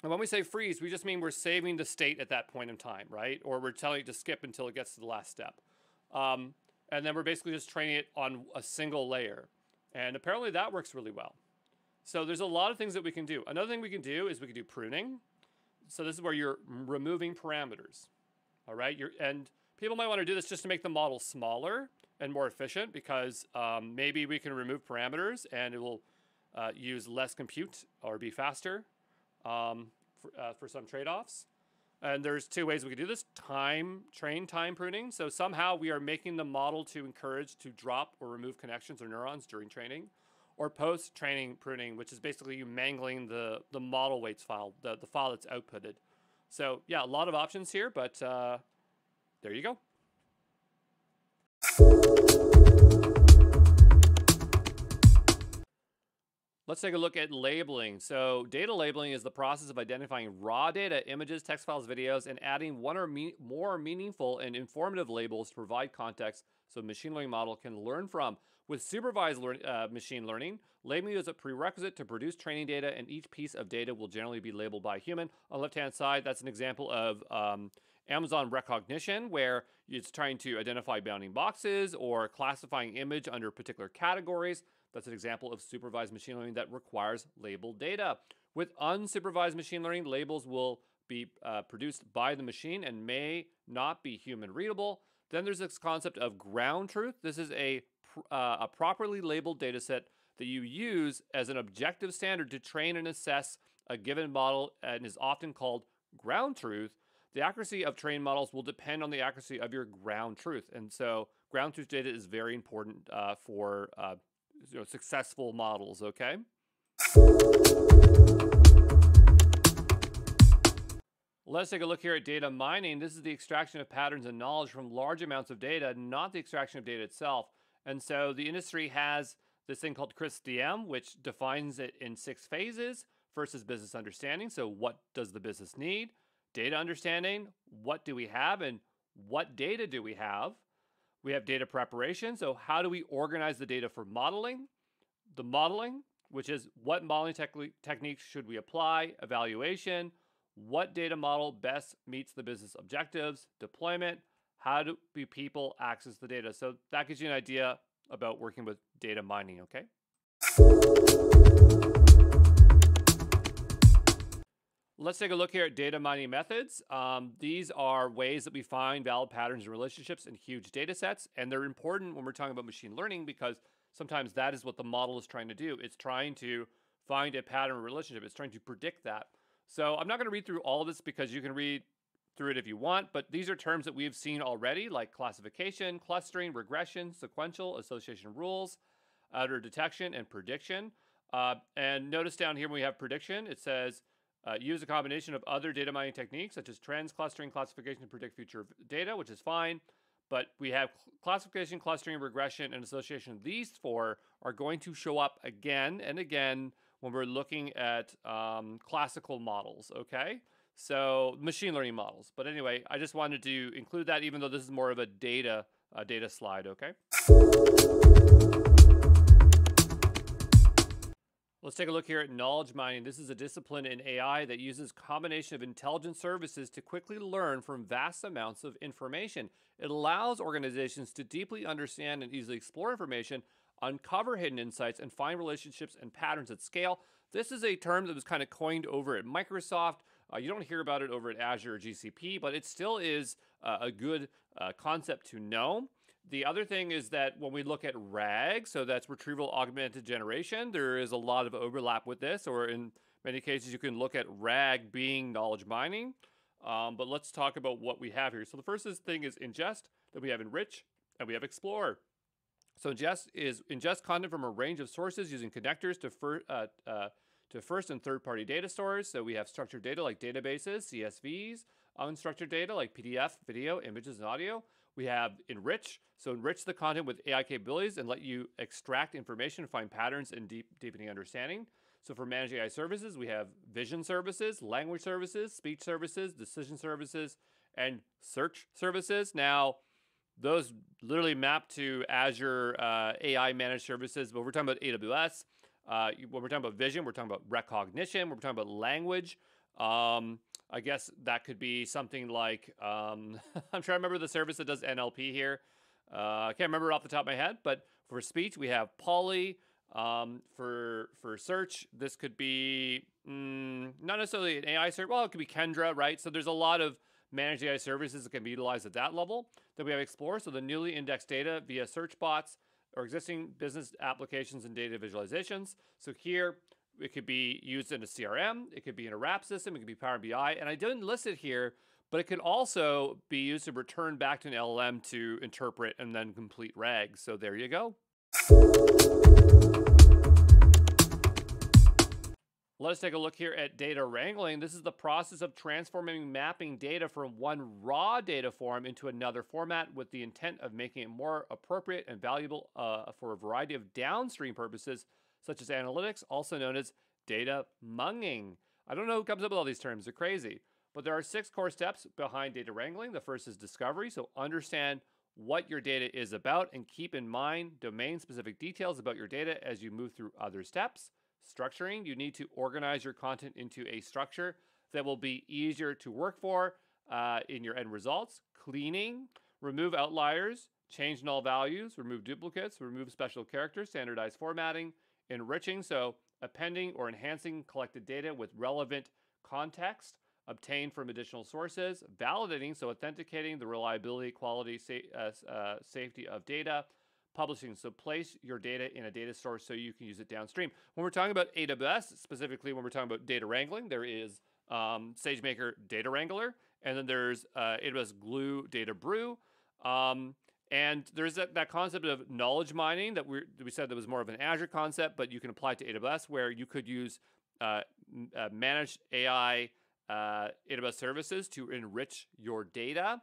And when we say freeze, we just mean we're saving the state at that point in time, right? Or we're telling it to skip until it gets to the last step. And then we're basically just training it on a single layer. And apparently that works really well. So there's a lot of things that we can do. Another thing we can do is we can do pruning. So this is where you're removing parameters, all right? And people might want to do this just to make the model smaller and more efficient, because maybe we can remove parameters and it will use less compute or be faster for some trade-offs. And there's two ways we can do this. Train time pruning. So somehow we are making the model to encourage to drop or remove connections or neurons during training. Or post-training pruning, which is basically you mangling the model weights file, the file that's outputted. So yeah, a lot of options here, but there you go. Let's take a look at labeling. So data labeling is the process of identifying raw data, images, text files, videos, and adding one or more meaningful and informative labels to provide context so a machine learning model can learn from. With supervised machine learning, labeling is a prerequisite to produce training data, and each piece of data will generally be labeled by a human. On the left-hand side, that's an example of Amazon recognition, where it's trying to identify bounding boxes or classifying image under particular categories. That's an example of supervised machine learning that requires labeled data. With unsupervised machine learning, labels will be produced by the machine and may not be human readable. Then there's this concept of ground truth. This is a properly labeled data set that you use as an objective standard to train and assess a given model and is often called ground truth. The accuracy of trained models will depend on the accuracy of your ground truth. And so ground truth data is very important for successful models, okay? Let's take a look here at data mining. This is the extraction of patterns and knowledge from large amounts of data, not the extraction of data itself. And so the industry has this thing called CRISP-DM, which defines it in 6 phases. First is business understanding. So what does the business need? Data understanding, what do we have and what data do we have? We have data preparation. So how do we organize the data for modeling? The modeling, which is what modeling techniques should we apply? Evaluation, what data model best meets the business objectives? Deployment, how do people access the data? So that gives you an idea about working with data mining, okay? Let's take a look here at data mining methods. These are ways that we find valid patterns and relationships in huge data sets, and they're important when we're talking about machine learning because sometimes that is what the model is trying to do. It's trying to find a pattern or relationship. It's trying to predict that. So I'm not going to read through all of this because you can read through it if you want, but these are terms that we've seen already, like classification, clustering, regression, sequential, association rules, outer detection, and prediction. And notice down here when we have prediction, it says use a combination of other data mining techniques such as trends, clustering, classification to predict future data, which is fine. But we have classification, clustering, regression, and association. These 4 are going to show up again and again when we're looking at classical models, okay? So machine learning models. But anyway, I just wanted to include that even though this is more of a data slide, okay? Let's take a look here at knowledge mining. This is a discipline in AI that uses a combination of intelligence services to quickly learn from vast amounts of information. It allows organizations to deeply understand and easily explore information, uncover hidden insights, and find relationships and patterns at scale. This is a term that was kind of coined over at Microsoft. You don't hear about it over at Azure or GCP, but it still is a good concept to know. The other thing is that when we look at RAG, so that's retrieval augmented generation, there is a lot of overlap with this, or in many cases you can look at RAG being knowledge mining. But let's talk about what we have here. So the first thing is ingest, then we have enrich, and we have explore. So ingest content from a range of sources using connectors to first and third-party data stores. So we have structured data like databases, CSVs, unstructured data like PDF, video, images, and audio. We have enrich, so enrich the content with AI capabilities and let you extract information, find patterns, and deepening understanding. So for managed AI services, we have vision services, language services, speech services, decision services, and search services. Now, those literally map to Azure AI managed services, but we're talking about AWS. When we're talking about vision, we're talking about recognition, we're talking about language. I guess that could be something like, I'm trying to remember the service that does NLP here. I can't remember off the top of my head, but for speech, we have Poly. For search, this could be not necessarily an AI search. Well, it could be Kendra, right? So there's a lot of managed AI services that can be utilized at that level. Then we have Explore, so the newly indexed data via search bots or existing business applications and data visualizations. So here, it could be used in a CRM, it could be in a RAP system, it could be Power BI, and I didn't list it here, but it could also be used to return back to an LLM to interpret and then complete RAG. So there you go. Let's take a look here at data wrangling. This is the process of transforming mapping data from one raw data form into another format with the intent of making it more appropriate and valuable for a variety of downstream purposes, such as analytics, also known as data munging. I don't know who comes up with all these terms. They're crazy. But there are 6 core steps behind data wrangling. The first is discovery. So understand what your data is about and keep in mind domain-specific details about your data as you move through other steps. Structuring, you need to organize your content into a structure that will be easier to work for in your end results. Cleaning, remove outliers, change null values, remove duplicates, remove special characters, standardize formatting. Enriching, so appending or enhancing collected data with relevant context obtained from additional sources, validating, so authenticating the reliability, quality, safety of data, publishing, so place your data in a data source so you can use it downstream. When we're talking about AWS, specifically when we're talking about data wrangling, there is SageMaker Data Wrangler, and then there's AWS Glue Data Brew. And there's that concept of knowledge mining that we said that was more of an Azure concept, but you can apply it to AWS, where you could use managed AI AWS services to enrich your data.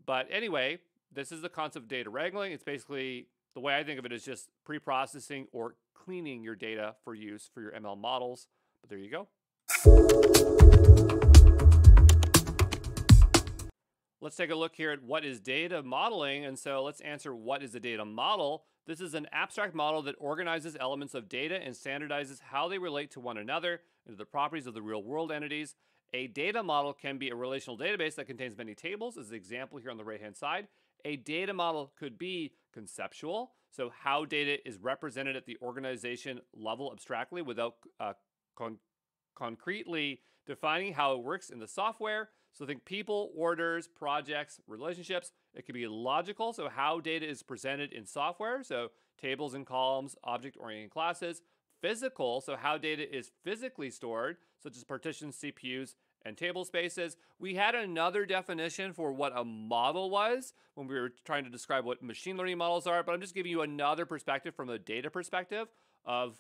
But anyway, this is the concept of data wrangling. It's basically, the way I think of it, is just pre-processing or cleaning your data for use for your ML models. But there you go. Let's take a look here at what is data modeling. And so let's answer, what is a data model? This is an abstract model that organizes elements of data and standardizes how they relate to one another and to the properties of the real world entities. A data model can be a relational database that contains many tables, as the example here on the right-hand side. A data model could be conceptual, so how data is represented at the organization level abstractly without concretely defining how it works in the software. So think people, orders, projects, relationships. It could be logical, so how data is presented in software, so tables and columns, object-oriented classes. Physical, so how data is physically stored, such as partitions, CPUs, and table spaces. We had another definition for what a model was when we were trying to describe what machine learning models are, but I'm just giving you another perspective from a data perspective of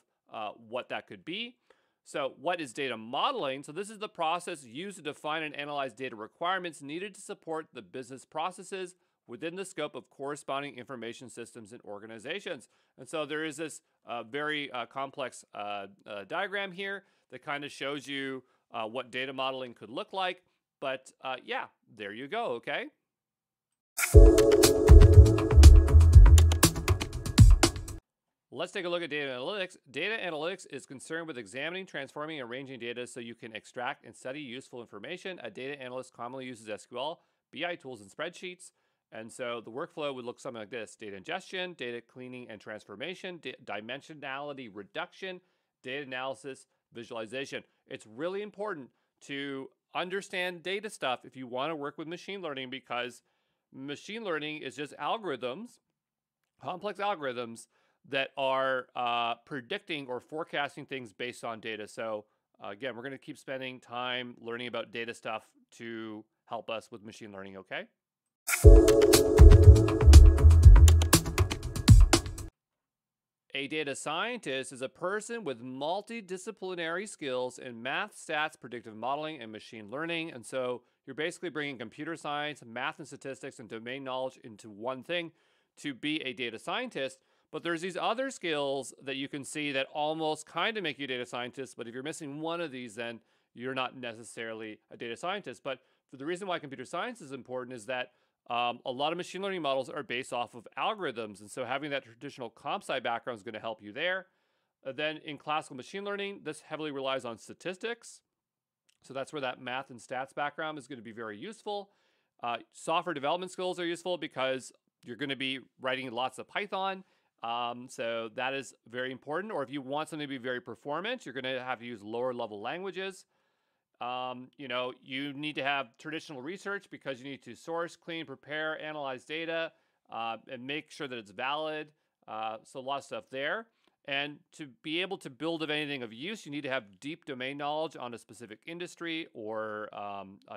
what that could be. So what is data modeling? So this is the process used to define and analyze data requirements needed to support the business processes within the scope of corresponding information systems and organizations. And so there is this very complex diagram here that kind of shows you what data modeling could look like. But yeah, there you go, okay? Let's take a look at data analytics. Data analytics is concerned with examining, transforming, and arranging data so you can extract and study useful information. A data analyst commonly uses SQL, BI tools, and spreadsheets. And so the workflow would look something like this: data ingestion, data cleaning and transformation, dimensionality reduction, data analysis, visualization. It's really important to understand data stuff if you want to work with machine learning, because machine learning is just algorithms, complex algorithms, that are predicting or forecasting things based on data. So again, we're going to keep spending time learning about data stuff to help us with machine learning, okay? A data scientist is a person with multidisciplinary skills in math, stats, predictive modeling, and machine learning. And so you're basically bringing computer science, math and statistics, and domain knowledge into one thing to be a data scientist. But there's these other skills that you can see that almost kind of make you a data scientist. But if you're missing one of these, then you're not necessarily a data scientist. But for the reason why computer science is important is that a lot of machine learning models are based off of algorithms. And so having that traditional comp sci background is going to help you there. Then in classical machine learning, this heavily relies on statistics. So that's where that math and stats background is going to be very useful. Software development skills are useful because you're going to be writing lots of Python. So that is very important. Or if you want something to be very performant, you're going to have to use lower level languages. You know, you need to have traditional research because you need to source, clean, prepare, analyze data, and make sure that it's valid. So a lot of stuff there. And to be able to build anything of use, you need to have deep domain knowledge on a specific industry or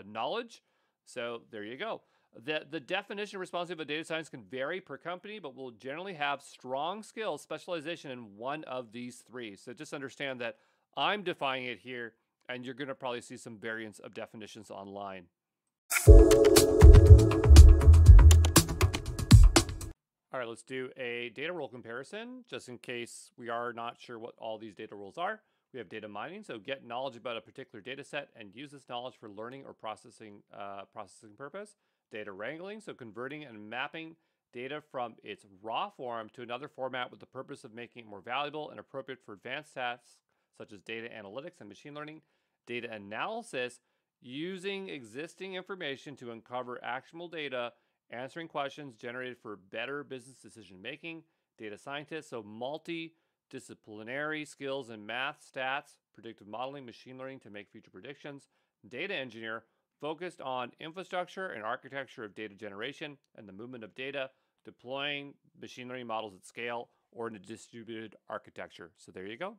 knowledge. So there you go. The definition of responsibility of data science can vary per company, but will generally have strong skills, specialization in one of these three. So just understand that I'm defining it here, and you're going to probably see some variants of definitions online. All right, let's do a data role comparison, just in case we are not sure what all these data roles are. We have data mining, so get knowledge about a particular data set and use this knowledge for learning or processing purpose. Data wrangling, so converting and mapping data from its raw form to another format with the purpose of making it more valuable and appropriate for advanced tasks such as data analytics and machine learning. Data analysis, using existing information to uncover actionable data, answering questions generated for better business decision making. Data scientist, so multidisciplinary disciplinary skills in math, stats, predictive modeling, machine learning to make future predictions. Data engineer, focused on infrastructure and architecture of data generation and the movement of data, deploying machine learning models at scale or in a distributed architecture. So there you go.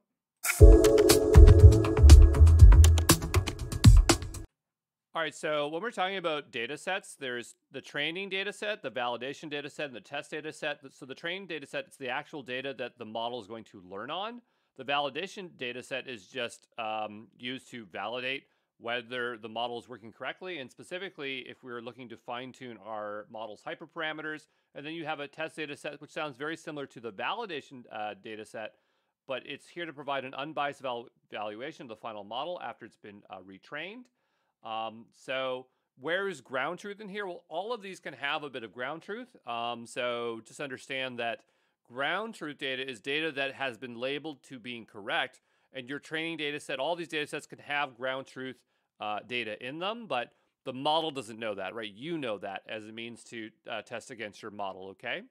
All right, so when we're talking about data sets, there's the training data set, the validation data set, and the test data set. So the training data set is the actual data that the model is going to learn on. The validation data set is just used to validate whether the model is working correctly, and specifically if we're looking to fine-tune our model's hyperparameters. And then you have a test data set, which sounds very similar to the validation data set, but it's here to provide an unbiased evaluation of the final model after it's been retrained. So where is ground truth in here? Well, all of these can have a bit of ground truth. So just understand that ground truth data is data that has been labeled to being correct, and your training data set, all these data sets can have ground truth data in them, but the model doesn't know that, right? You know that as a means to test against your model, okay?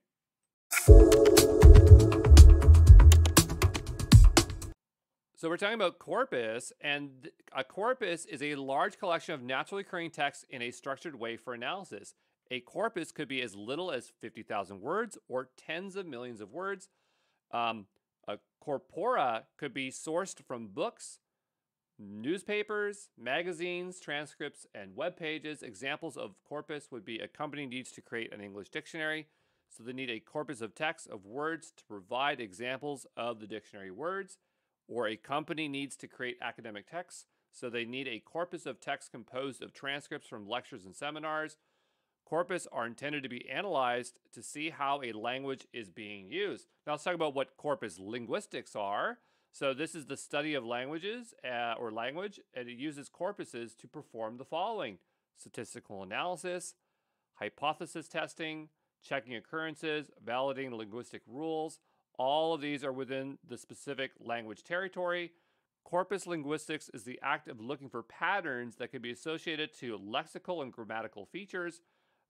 So we're talking about corpus, and a corpus is a large collection of naturally occurring text in a structured way for analysis. A corpus could be as little as 50,000 words or tens of millions of words. A corpora could be sourced from books, newspapers, magazines, transcripts, and web pages. Examples of corpus would be a company needs to create an English dictionary, so they need a corpus of text of words to provide examples of the dictionary words. Or a company needs to create academic texts, so they need a corpus of text composed of transcripts from lectures and seminars. Corpus are intended to be analyzed to see how a language is being used. Now let's talk about what corpus linguistics are. So this is the study of languages or language, and it uses corpuses to perform the following: statistical analysis, hypothesis testing, checking occurrences, validating linguistic rules. All of these are within the specific language territory. Corpus linguistics is the act of looking for patterns that can be associated to lexical and grammatical features.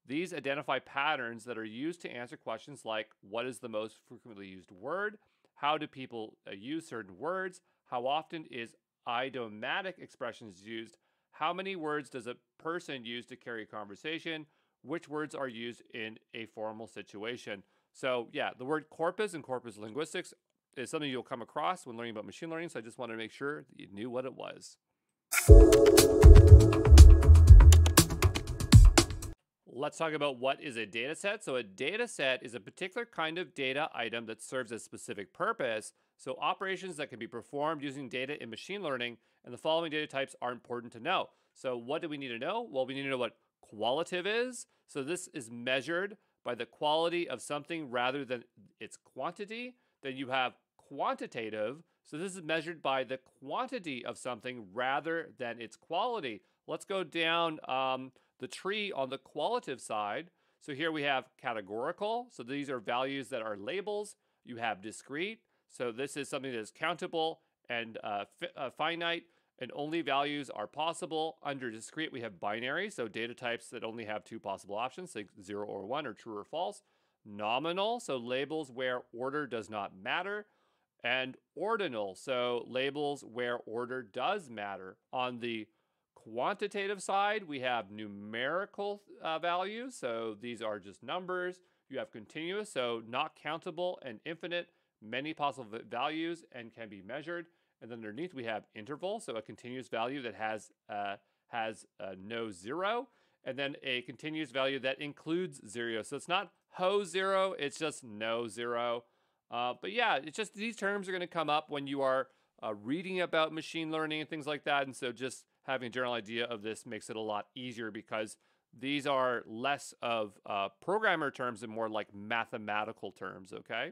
These identify patterns that are used to answer questions like, what is the most frequently used word? How do people use certain words? How often is idiomatic expressions used? How many words does a person use to carry a conversation? Which words are used in a formal situation? So yeah, the word corpus and corpus linguistics is something you'll come across when learning about machine learning, so I just wanted to make sure that you knew what it was. Let's talk about what is a data set. So a data set is a particular kind of data item that serves a specific purpose. So operations that can be performed using data in machine learning, and the following data types are important to know. So what do we need to know? Well, we need to know what qualitative is. So this is measured by the quality of something rather than its quantity. Then you have quantitative. So this is measured by the quantity of something rather than its quality. Let's go down the tree on the qualitative side. So here we have categorical. So these are values that are labels. You have discrete. So this is something that is countable and finite, and only values are possible. Under discrete, we have binary, so data types that only have two possible options, like 0 or 1 or true or false. Nominal, so labels where order does not matter. And ordinal, so labels where order does matter. On the quantitative side, we have numerical values, so these are just numbers. You have continuous, so not countable and infinite, many possible values and can be measured. And then underneath we have interval, so a continuous value that has no zero, and then a continuous value that includes zero. So it's not ho zero, it's just no zero. But yeah, it's just these terms are going to come up when you are reading about machine learning and things like that. And so just having a general idea of this makes it a lot easier because these are less of programmer terms and more like mathematical terms, okay?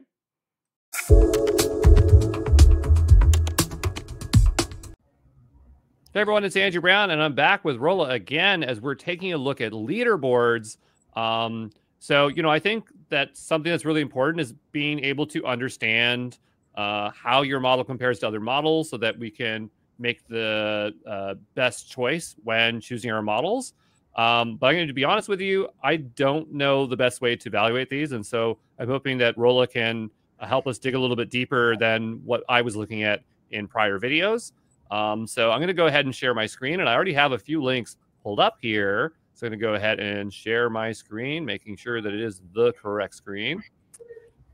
Hey everyone, it's Andrew Brown, and I'm back with Rolla again as we're taking a look at leaderboards. So, I think that something that's really important is being able to understand how your model compares to other models so that we can make the best choice when choosing our models. But I'm going to be honest with you, I don't know the best way to evaluate these. And so I'm hoping that Rolla can help us dig a little bit deeper than what I was looking at in prior videos. So I'm going to go ahead and share my screen, and I already have a few links pulled up here. So I'm going to go ahead and share my screen, making sure that it is the correct screen.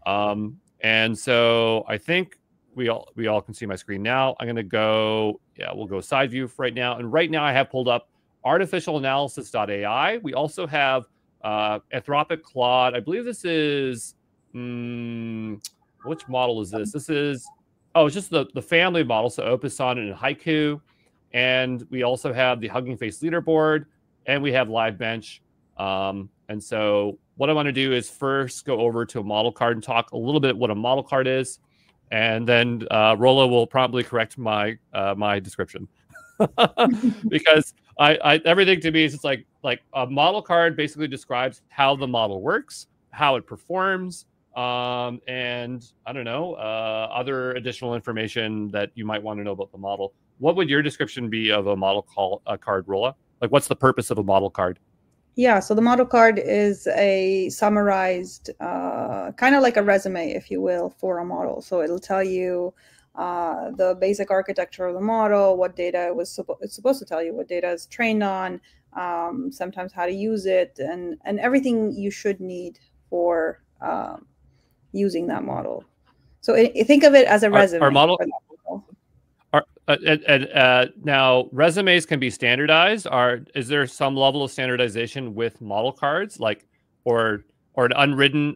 And so I think we all can see my screen now. I'm going to go, we'll go side view right now. And right now I have pulled up artificialanalysis.ai. We also have Anthropic Claude. I believe this is, which model is this? This is, it's just the family model. So Opus Sonnet and Haiku. And we also have the Hugging Face leaderboard, and we have Live Bench. And so what I want to do is first go over to a model card and talk a little bit what a model card is. And then Rolla will probably correct my my description. Because I everything to me is just like a model card basically describes how the model works, how it performs, and I don't know, other additional information that you might want to know about the model. What would your description be of a model card, Rolla? Like, what's the purpose of a model card? Yeah, so the model card is a summarized, kind of like a resume, if you will, for a model. So it'll tell you the basic architecture of the model, what data it's supposed to tell you, what data is trained on, sometimes how to use it, and everything you should need for using that model. So think of it as a resume. Our model. Now, resumes can be standardized. Is there some level of standardization with model cards, like, or an unwritten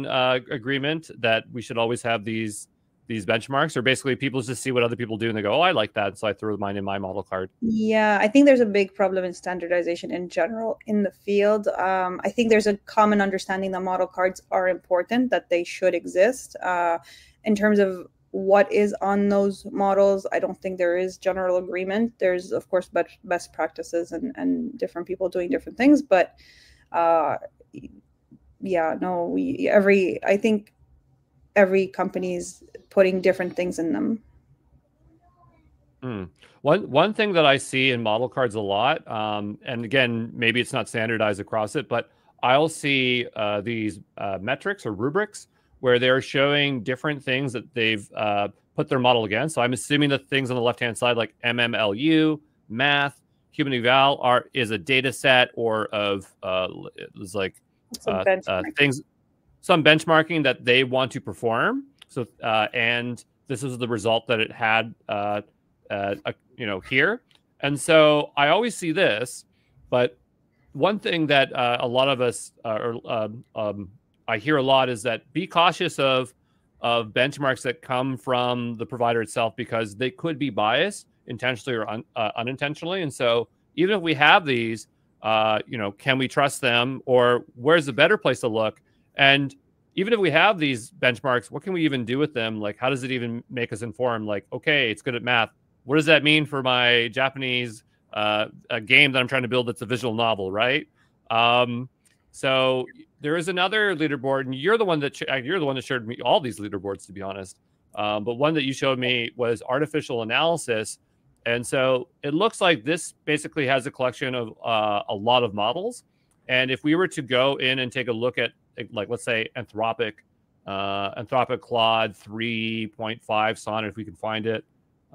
agreement that we should always have these benchmarks, or basically people just see what other people do and they go, oh, I like that, so I throw mine in my model card? Yeah, I think there's a big problem in standardization in general in the field. I think there's a common understanding that model cards are important, that they should exist. In terms of what is on those models, I don't think there is general agreement. There's, of course, best practices and different people doing different things. But I think every company's putting different things in them. One thing that I see in model cards a lot, and again, maybe it's not standardized across it, but I'll see these metrics or rubrics where they're showing different things that they've put their model against. So I'm assuming the things on the left-hand side, like MMLU, math, human eval, is a data set or of it's like things, some benchmarking that they want to perform. So and this is the result that it had, here. And so I always see this, but one thing that a lot of us I hear a lot is that be cautious of benchmarks that come from the provider itself, because they could be biased intentionally or unintentionally. And so even if we have these, can we trust them, or where's the better place to look? And even if we have these benchmarks, what can we even do with them? Like, how does it even make us informed? Like, okay, it's good at math. What does that mean for my Japanese a game that I'm trying to build that's a visual novel, right? So there is another leaderboard, and you're the one that showed me all these leaderboards, to be honest. But one that you showed me was artificial analysis, and so it looks like this basically has a collection of a lot of models. And if we were to go in and take a look at, like, let's say Anthropic Claude 3.5 Sonnet, if we can find it.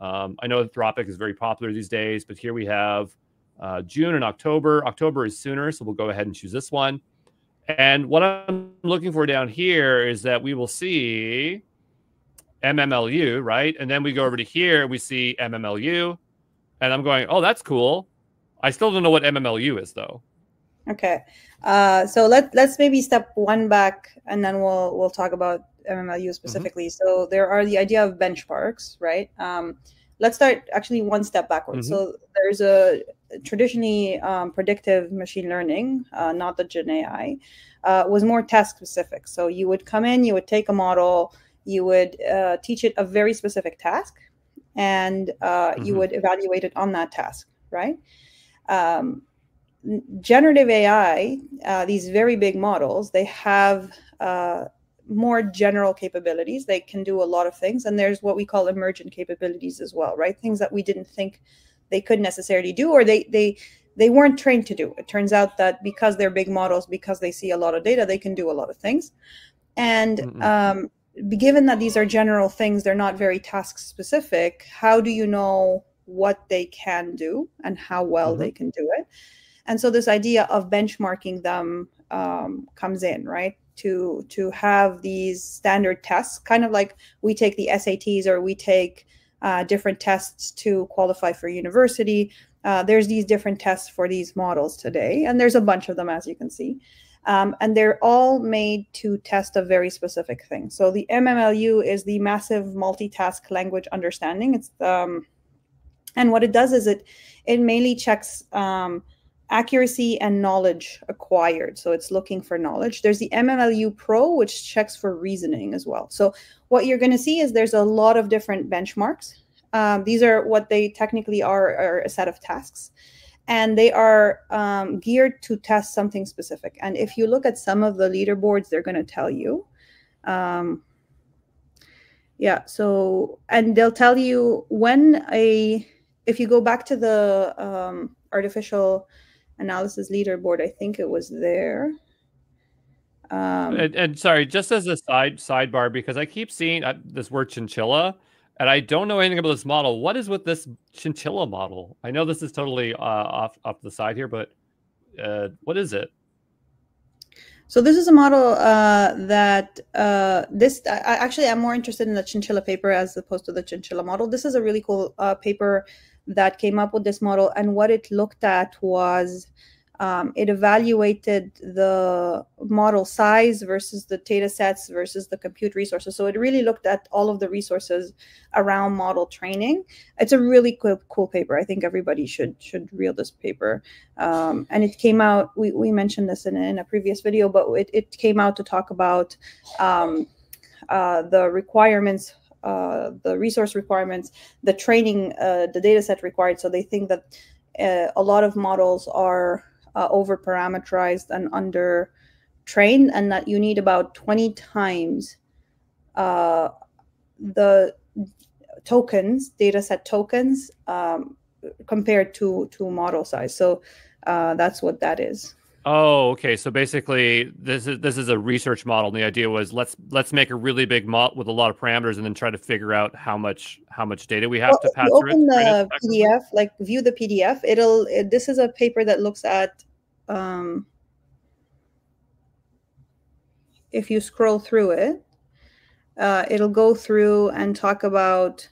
I know Anthropic is very popular these days, but here we have June and October. October is sooner, so we'll go ahead and choose this one. And what I'm looking for down here is that we will see MMLU, right? And then we go over to here, we see MMLU. And I'm going, oh, that's cool. I still don't know what MMLU is, though. Okay. So let's maybe step one back, and then we'll talk about MMLU specifically. Mm-hmm. So there are the idea of benchmarks, right? Let's start actually one step backwards. Mm-hmm. So there's a traditionally predictive machine learning, not the GenAI, was more task specific. So you would come in, you would take a model, you would teach it a very specific task, and you would evaluate it on that task, right? Generative AI, these very big models, they have more general capabilities. They can do a lot of things. And there's what we call emergent capabilities as well, right? Things that we didn't think they could necessarily do, or they weren't trained to do. It turns out that because they're big models, because they see a lot of data, they can do a lot of things. And given that these are general things, they're not very task specific, how do you know what they can do and how well they can do it? And so this idea of benchmarking them comes in, right? To have these standard tests, kind of like we take the SATs or we take different tests to qualify for university. There's these different tests for these models today, and there's a bunch of them, as you can see. And they're all made to test a very specific thing. So the MMLU is the Massive Multitask Language Understanding. It's and what it does is it mainly checks accuracy and knowledge acquired. So it's looking for knowledge. There's the MMLU Pro, which checks for reasoning as well. So what you're going to see is there's a lot of different benchmarks. These are what they technically are a set of tasks. And they are geared to test something specific. And if you look at some of the leaderboards, they're going to tell you. Yeah, so, and they'll tell you if you go back to the artificial analysis leaderboard, I think it was there. And sorry, just as a sidebar, because I keep seeing this word chinchilla, and I don't know anything about this model. What is with this chinchilla model? I know this is totally off the side here, but what is it? So this is a model that actually I'm more interested in the chinchilla paper as opposed to the chinchilla model. This is a really cool paper that came up with this model, and what it looked at was it evaluated the model size versus the data sets versus the compute resources. So it really looked at all of the resources around model training. It's a really cool paper. I think everybody should read this paper. And it came out, we mentioned this in a previous video, but it came out to talk about the requirements, the resource requirements, the training, the data set required. So they think that a lot of models are over parameterized and under trained, and that you need about 20 times the tokens, data set tokens, compared to model size. So that's what that is. Oh, okay. So basically, this is a research model, and the idea was let's make a really big model with a lot of parameters, and then try to figure out how much data we have to pass through. Open the PDF, like view the PDF. This is a paper that looks at. If you scroll through it, it'll go through and talk about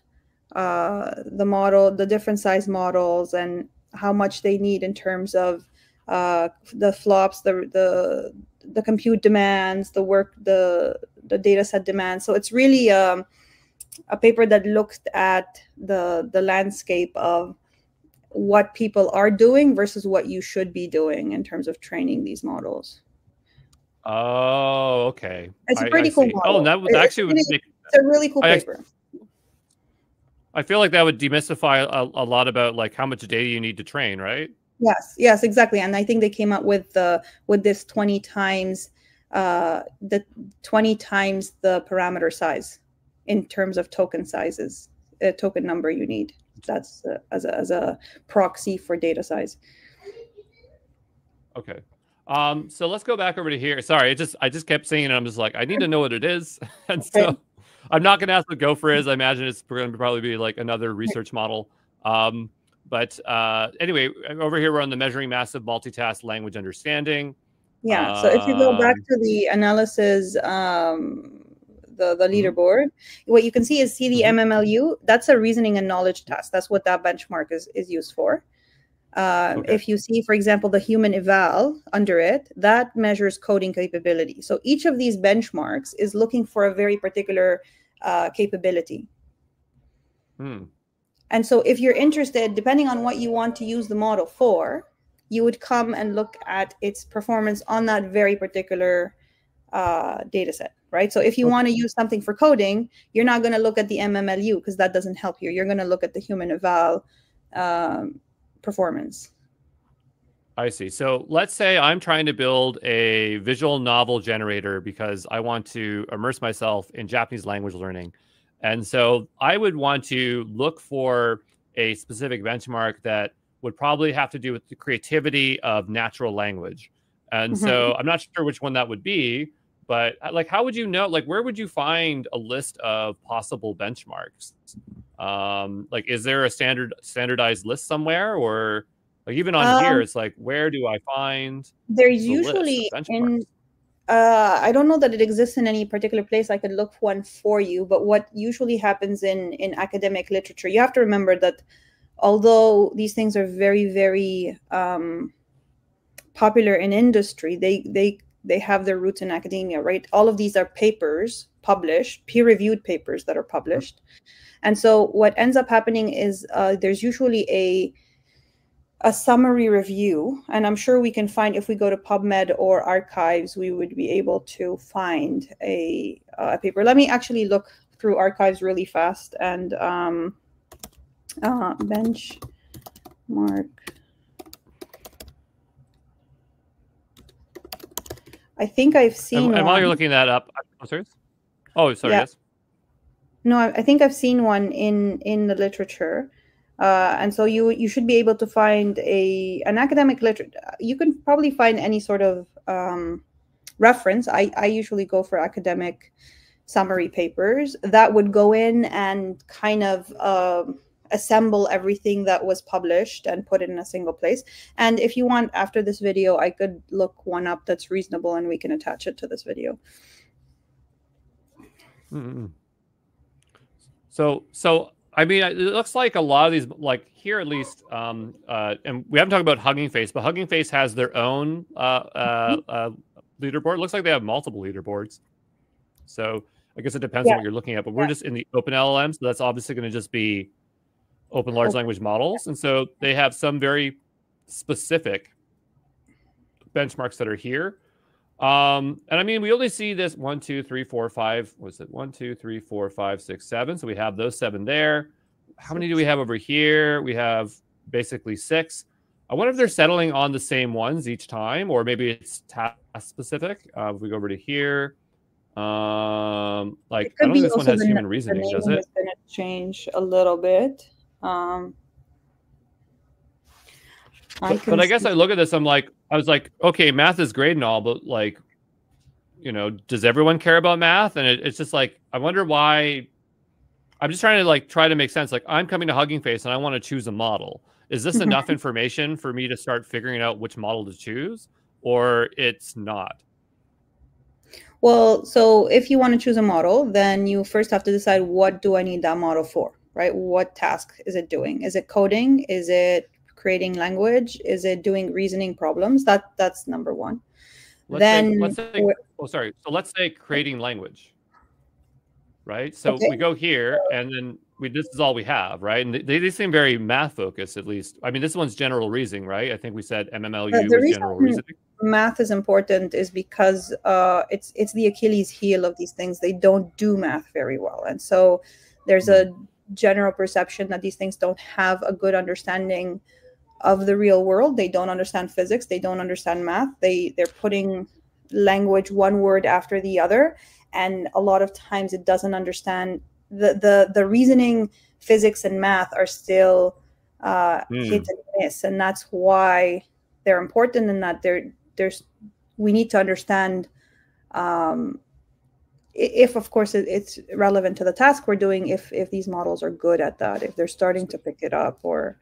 the model, the different size models, and how much they need in terms of the flops, the compute demands, the data set demands. So it's really a paper that looked at the landscape of what people are doing versus what you should be doing in terms of training these models. Oh, okay. It's a pretty cool model. Oh, that would actually it's a really cool paper. I feel like that would demystify a lot about like how much data you need to train, right? Yes, exactly. And I think they came up with this 20 times the parameter size in terms of token sizes, token number you need. That's as a proxy for data size. Okay. So let's go back over to here. Sorry, I just kept saying it. I'm just like, I need to know what it is. And so I'm not going to ask what Gopher is. I imagine it's going to probably be like another research model. But anyway, over here, we're on the measuring massive multitask language understanding. Yeah. So if you go back to the analysis, the leaderboard, what you can see is the MMLU. That's a reasoning and knowledge task. That's what that benchmark is used for. If you see, for example, the human eval under it, that measures coding capability. So each of these benchmarks is looking for a very particular capability. And so if you're interested, depending on what you want to use the model for, you would come and look at its performance on that very particular data set, right? So if you want to use something for coding, you're not going to look at the MMLU because that doesn't help you. You're going to look at the human eval performance. I see. So let's say I'm trying to build a visual novel generator because I want to immerse myself in Japanese language learning. And so I would want to look for a specific benchmark that would probably have to do with the creativity of natural language. And so I'm not sure which one that would be, but like, how would you know? Like, where would you find a list of possible benchmarks? Like, is there a standardized list somewhere, or like even on here, it's like, where do I find there's the list usually of benchmarks? I don't know that it exists in any particular place. I could look one for you, but what usually happens in academic literature, you have to remember that although these things are very, very popular in industry, they have their roots in academia, right? All of these are papers published, peer-reviewed papers that are published. And so what ends up happening is there's usually a summary review, and I'm sure we can find, if we go to PubMed or archives, we would be able to find a paper. Let me actually look through archives really fast and benchmark. I think I've seen and while you're looking that up, I'm sorry. Oh, sorry. Yeah. Yes. No, I think I've seen one in the literature. And so you should be able to find an academic literature. You can probably find any sort of reference. I usually go for academic summary papers that would go in and kind of assemble everything that was published and put it in a single place. And if you want, after this video, I could look one up that's reasonable and we can attach it to this video. Mm-hmm. So I mean, it looks like a lot of these, like here at least, and we haven't talked about Hugging Face, but Hugging Face has their own leaderboard. It looks like they have multiple leaderboards. So I guess it depends on what you're looking at, but we're just in the open LLM, so that's obviously going to just be open large language models. And so they have some very specific benchmarks that are here. And I mean, we only see this 1, 2, 3, 4, 5. What's it? 1, 2, 3, 4, 5, 6, 7. So we have those 7 there. How many do we have over here? We have basically 6. I wonder if they're settling on the same ones each time, or maybe it's task specific. If we go over to here, like I don't think this one has human reasoning, does it? It's going to change a little bit. But I guess I look at this, I was like, okay, math is great and all, but like, you know, does everyone care about math? And it's just like, I wonder why. I'm just trying to try to make sense. Like, I'm coming to Hugging Face and I want to choose a model. Is this enough information for me to start figuring out which model to choose, or it's not? Well, so if you want to choose a model, then you first have to decide, what do I need that model for, right? What task is it doing? Is it coding? Is it creating language? Is it doing reasoning problems? That's number one. Let's say creating language, right? So we go here, and then this is all we have, right? And they seem very math focused, at least. I mean, this one's general reasoning, right? I think we said MMLU is general reasoning. Math is important is because it's the Achilles heel of these things. They don't do math very well, and so there's a general perception that these things don't have a good understanding of the real world. They don't understand physics. They don't understand math. They're putting language one word after the other, and a lot of times it doesn't understand the reasoning. Physics and math are still hit and miss, and that's why they're important. And that we need to understand if, of course, it's relevant to the task we're doing, if these models are good at that, if they're starting to pick it up, or.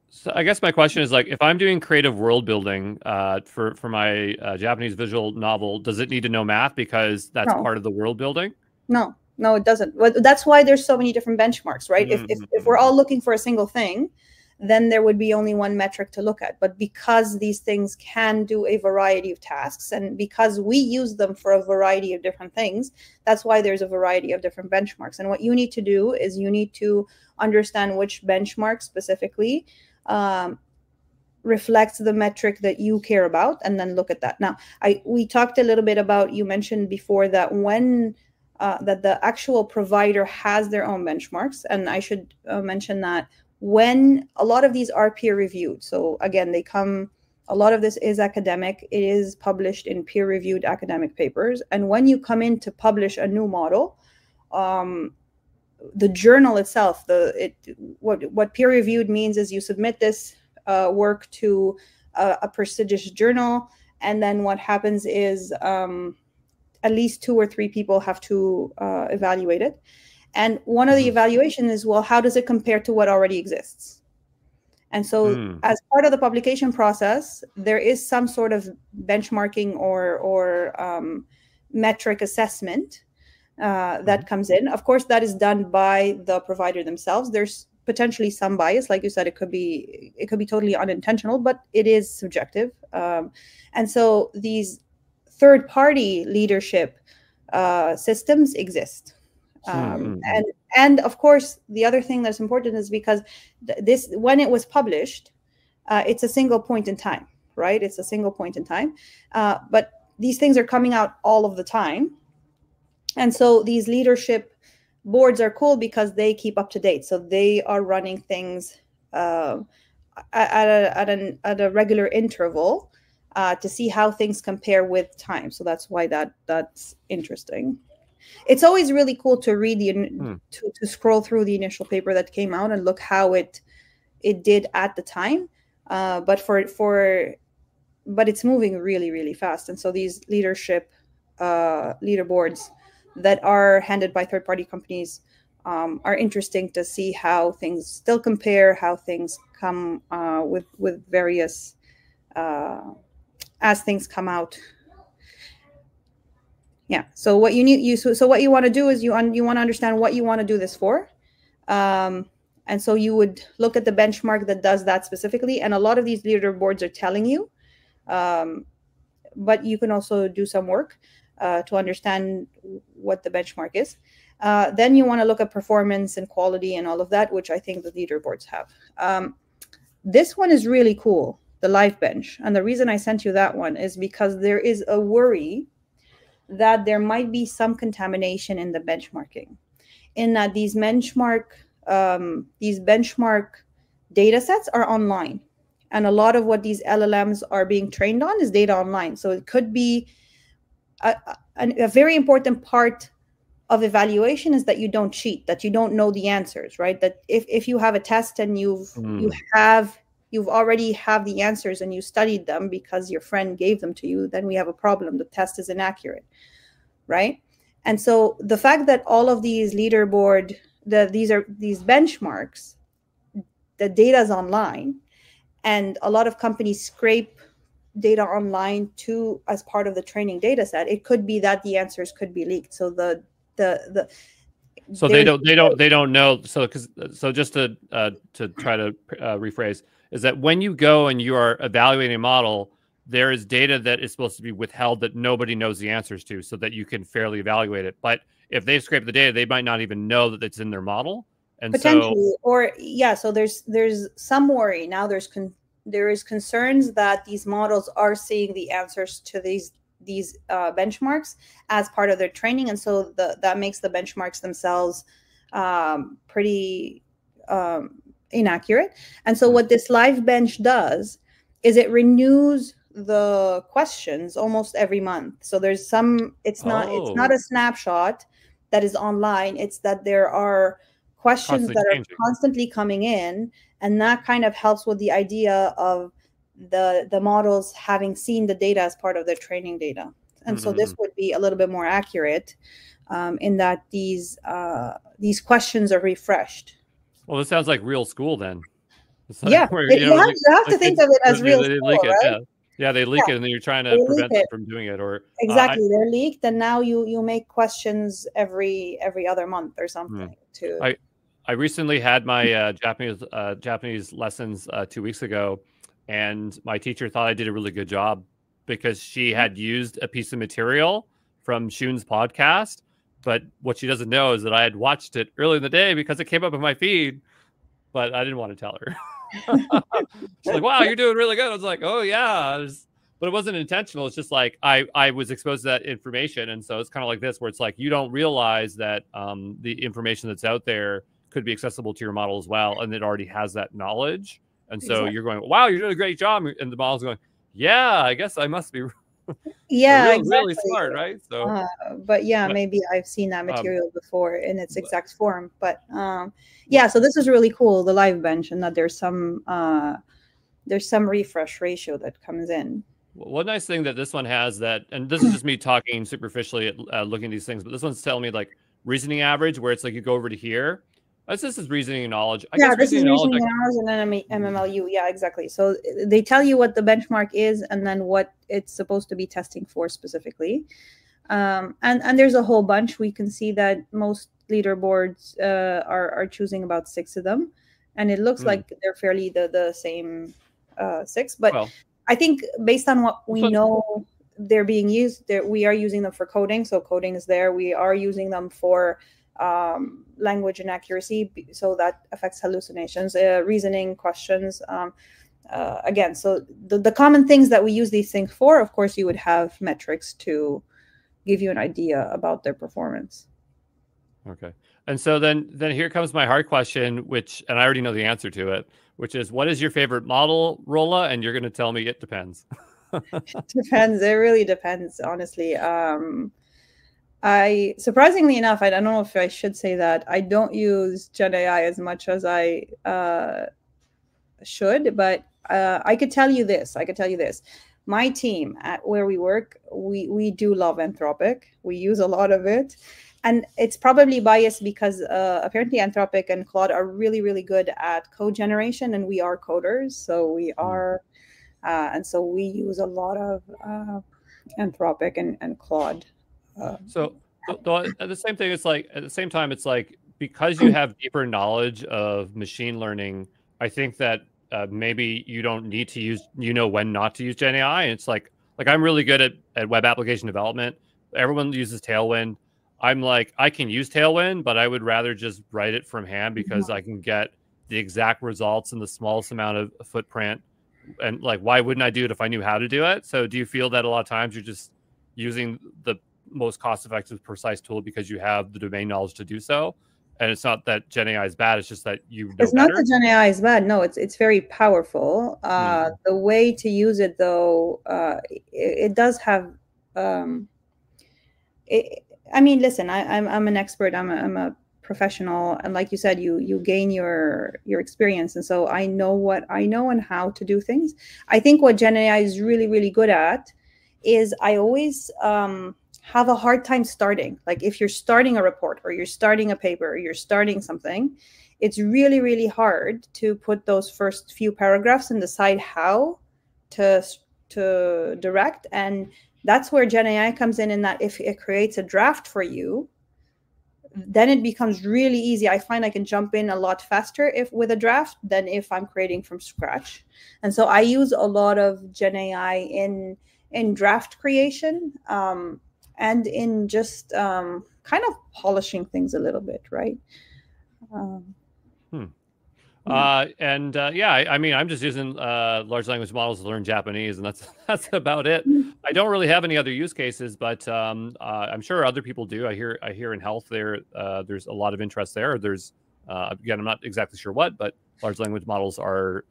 So I guess my question is, like, if I'm doing creative world building for my Japanese visual novel, does it need to know math because that's part of the world building? No, it doesn't. Well, that's why there's so many different benchmarks, right? If we're all looking for a single thing, then there would be only one metric to look at. But because these things can do a variety of tasks, and because we use them for a variety of different things, that's why there's a variety of different benchmarks. And what you need to do is you need to understand which benchmark specifically reflects the metric that you care about, and then look at that. Now, we talked a little bit about, you mentioned before that when that the actual provider has their own benchmarks, and I should mention that when a lot of these are peer reviewed. So again, a lot of this is academic. It is published in peer reviewed academic papers. And when you come in to publish a new model, the journal itself, what peer reviewed means is you submit this work to a prestigious journal, and then what happens is at least 2 or 3 people have to evaluate it. And one of the evaluation is, well, how does it compare to what already exists? And so as part of the publication process, there is some sort of benchmarking or metric assessment that comes in. Of course, that is done by the provider themselves. There's potentially some bias, like you said, it could be totally unintentional, but it is subjective. And so these third-party leadership systems exist. And of course, the other thing that's important is because this, when it was published, it's a single point in time, right? It's a single point in time. But these things are coming out all of the time. And so these leadership boards are cool because they keep up to date. So they are running things at a regular interval to see how things compare with time. So that's why that's interesting. It's always really cool to read to scroll through the initial paper that came out and look how it did at the time. But it's moving really, really fast. And so these leaderboards that are handed by third-party companies are interesting to see how things still compare, how things come with various as things come out. Yeah. So what you need, so what you want to do is you want to understand what you want to do this for, and so you would look at the benchmark that does that specifically. And a lot of these leaderboards are telling you, but you can also do some work to understand what the benchmark is. Then you want to look at performance and quality and all of that, which I think the leaderboards have. This one is really cool, the live bench. And the reason I sent you that one is because there is a worry that there might be some contamination in the benchmarking, in that these benchmark data sets are online. And a lot of what these LLMs are being trained on is data online. So it could be a very important part of evaluation is that you don't cheat, that you don't know the answers, right? That if you have a test and you've already have the answers and you studied them because your friend gave them to you, then we have a problem. The test is inaccurate, right? And so the fact that all of these these benchmarks, the data is online, and a lot of companies scrape data online as part of the training data set, it could be that the answers could be leaked. So so they don't know. So just to try to rephrase, is that when you go and you are evaluating a model, there is data that is supposed to be withheld that nobody knows the answers to, so that you can fairly evaluate it. But if they scrape the data, they might not even know that it's in their model. And potentially, so there's some worry now. There is concerns that these models are seeing the answers to these benchmarks as part of their training, and so that makes the benchmarks themselves pretty inaccurate. And so what this live bench does is it renews the questions almost every month. So there's it's not a snapshot that is online. It's that there are questions that are constantly coming in, and that kind of helps with the idea of the models having seen the data as part of their training data. And so this would be a little bit more accurate in that these questions are refreshed. Well, this sounds like real school then. Like you have to think of it as real school, right? Yeah, they leak it, and then you're trying to prevent them from doing it. Or exactly, they're leaked, and now you make questions every other month or something. I recently had my Japanese lessons 2 weeks ago, and my teacher thought I did a really good job because she had used a piece of material from Shun's podcast. But what she doesn't know is that I had watched it early in the day because it came up in my feed, but I didn't want to tell her. She's like, wow, you're doing really good. I was like, oh yeah, but it wasn't intentional. It's just like I was exposed to that information. And so it's kind of like this, where it's like you don't realize that the information that's out there could be accessible to your model as well, and it already has that knowledge. And so you're going, wow, you're doing a great job. And the model's going, yeah, I guess I must be really smart, right? So but maybe I've seen that material before in its exact form. But so this is really cool, the live bench, and that there's some refresh ratio that comes in. One nice thing that this one has that, and this is just me talking superficially at looking at these things, but this one's telling me like reasoning average, where it's like you go over to here. This is reasoning knowledge. I Yeah, guess this is knowledge. reasoning hours and then MMLU. Yeah, exactly. So they tell you what the benchmark is and then what it's supposed to be testing for specifically. And there's a whole bunch. We can see that most leaderboards are choosing about 6 of them, and it looks like they're fairly the same 6. But well, I think based on what we know they're being used, we are using them for coding. So coding is there. We are using them for language inaccuracy, so that affects hallucinations, reasoning questions. Again, so the common things that we use these things for, of course, you would have metrics to give you an idea about their performance. Okay. And so then here comes my hard question, and I already know the answer to it, which is, what is your favorite model, Rolla? And you're going to tell me it depends. It depends. It really depends, honestly. Surprisingly enough, I don't know if I should say that, I don't use GenAI as much as I should, but I could tell you this. My team at where we work, we do love Anthropic. We use a lot of it. And it's probably biased because apparently Anthropic and Claude are really, really good at code generation, and we are coders. So we are, and so we use a lot of Anthropic and Claude. So the same thing, it's like, at the same time, it's like, because you have deeper knowledge of machine learning, I think that maybe you don't need to use, when not to use GenAI. And it's like I'm really good at web application development. Everyone uses Tailwind. I'm like, I can use Tailwind, but I would rather just write it from hand because I can get the exact results in the smallest amount of footprint. And like, why wouldn't I do it if I knew how to do it? So do you feel that a lot of times you're just using the most cost-effective, precise tool because you have the domain knowledge to do so? And it's not that GenAI is bad; it's just that you know it's not that GenAI is bad. No, it's very powerful. The way to use it, though, it does have. I mean, listen, I'm an expert. I'm a professional, and like you said, you gain your experience, and so I know what I know and how to do things. I think what GenAI is really, really good at is I always have a hard time starting. Like if you're starting a report or you're starting a paper or you're starting something, it's really, really hard to put those first few paragraphs and decide how to direct. And that's where GenAI comes in that if it creates a draft for you, then it becomes really easy. I find I can jump in a lot faster with a draft than if I'm creating from scratch. And so I use a lot of GenAI in draft creation, and in just kind of polishing things a little bit, right? I mean, I'm just using large language models to learn Japanese, and that's about it. I don't really have any other use cases, but I'm sure other people do. I hear in health there's a lot of interest there. There's again, I'm not exactly sure what, but large language models are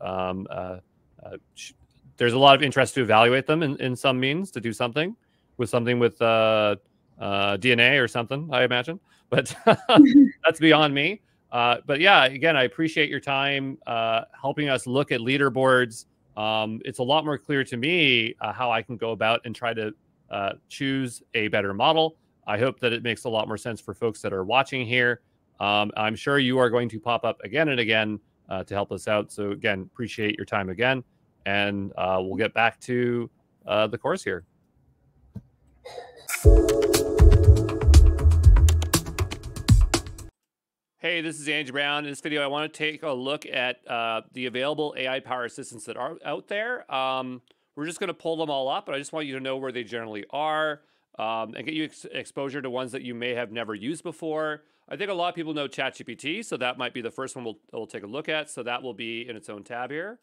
there's a lot of interest to evaluate them in some means, to do something with DNA or something, I imagine. But that's beyond me. But yeah, again, I appreciate your time helping us look at leaderboards. It's a lot more clear to me how I can go about and try to choose a better model. I hope that it makes a lot more sense for folks that are watching here. I'm sure you are going to pop up again and again to help us out. So again, appreciate your time again. And we'll get back to the course here. Hey, this is Andy Brown. In this video, I want to take a look at the available AI-powered assistants that are out there. We're just going to pull them all up, but I just want you to know where they generally are and get you exposure to ones that you may have never used before. I think a lot of people know ChatGPT, so that might be the first one we'll take a look at. So that will be in its own tab here.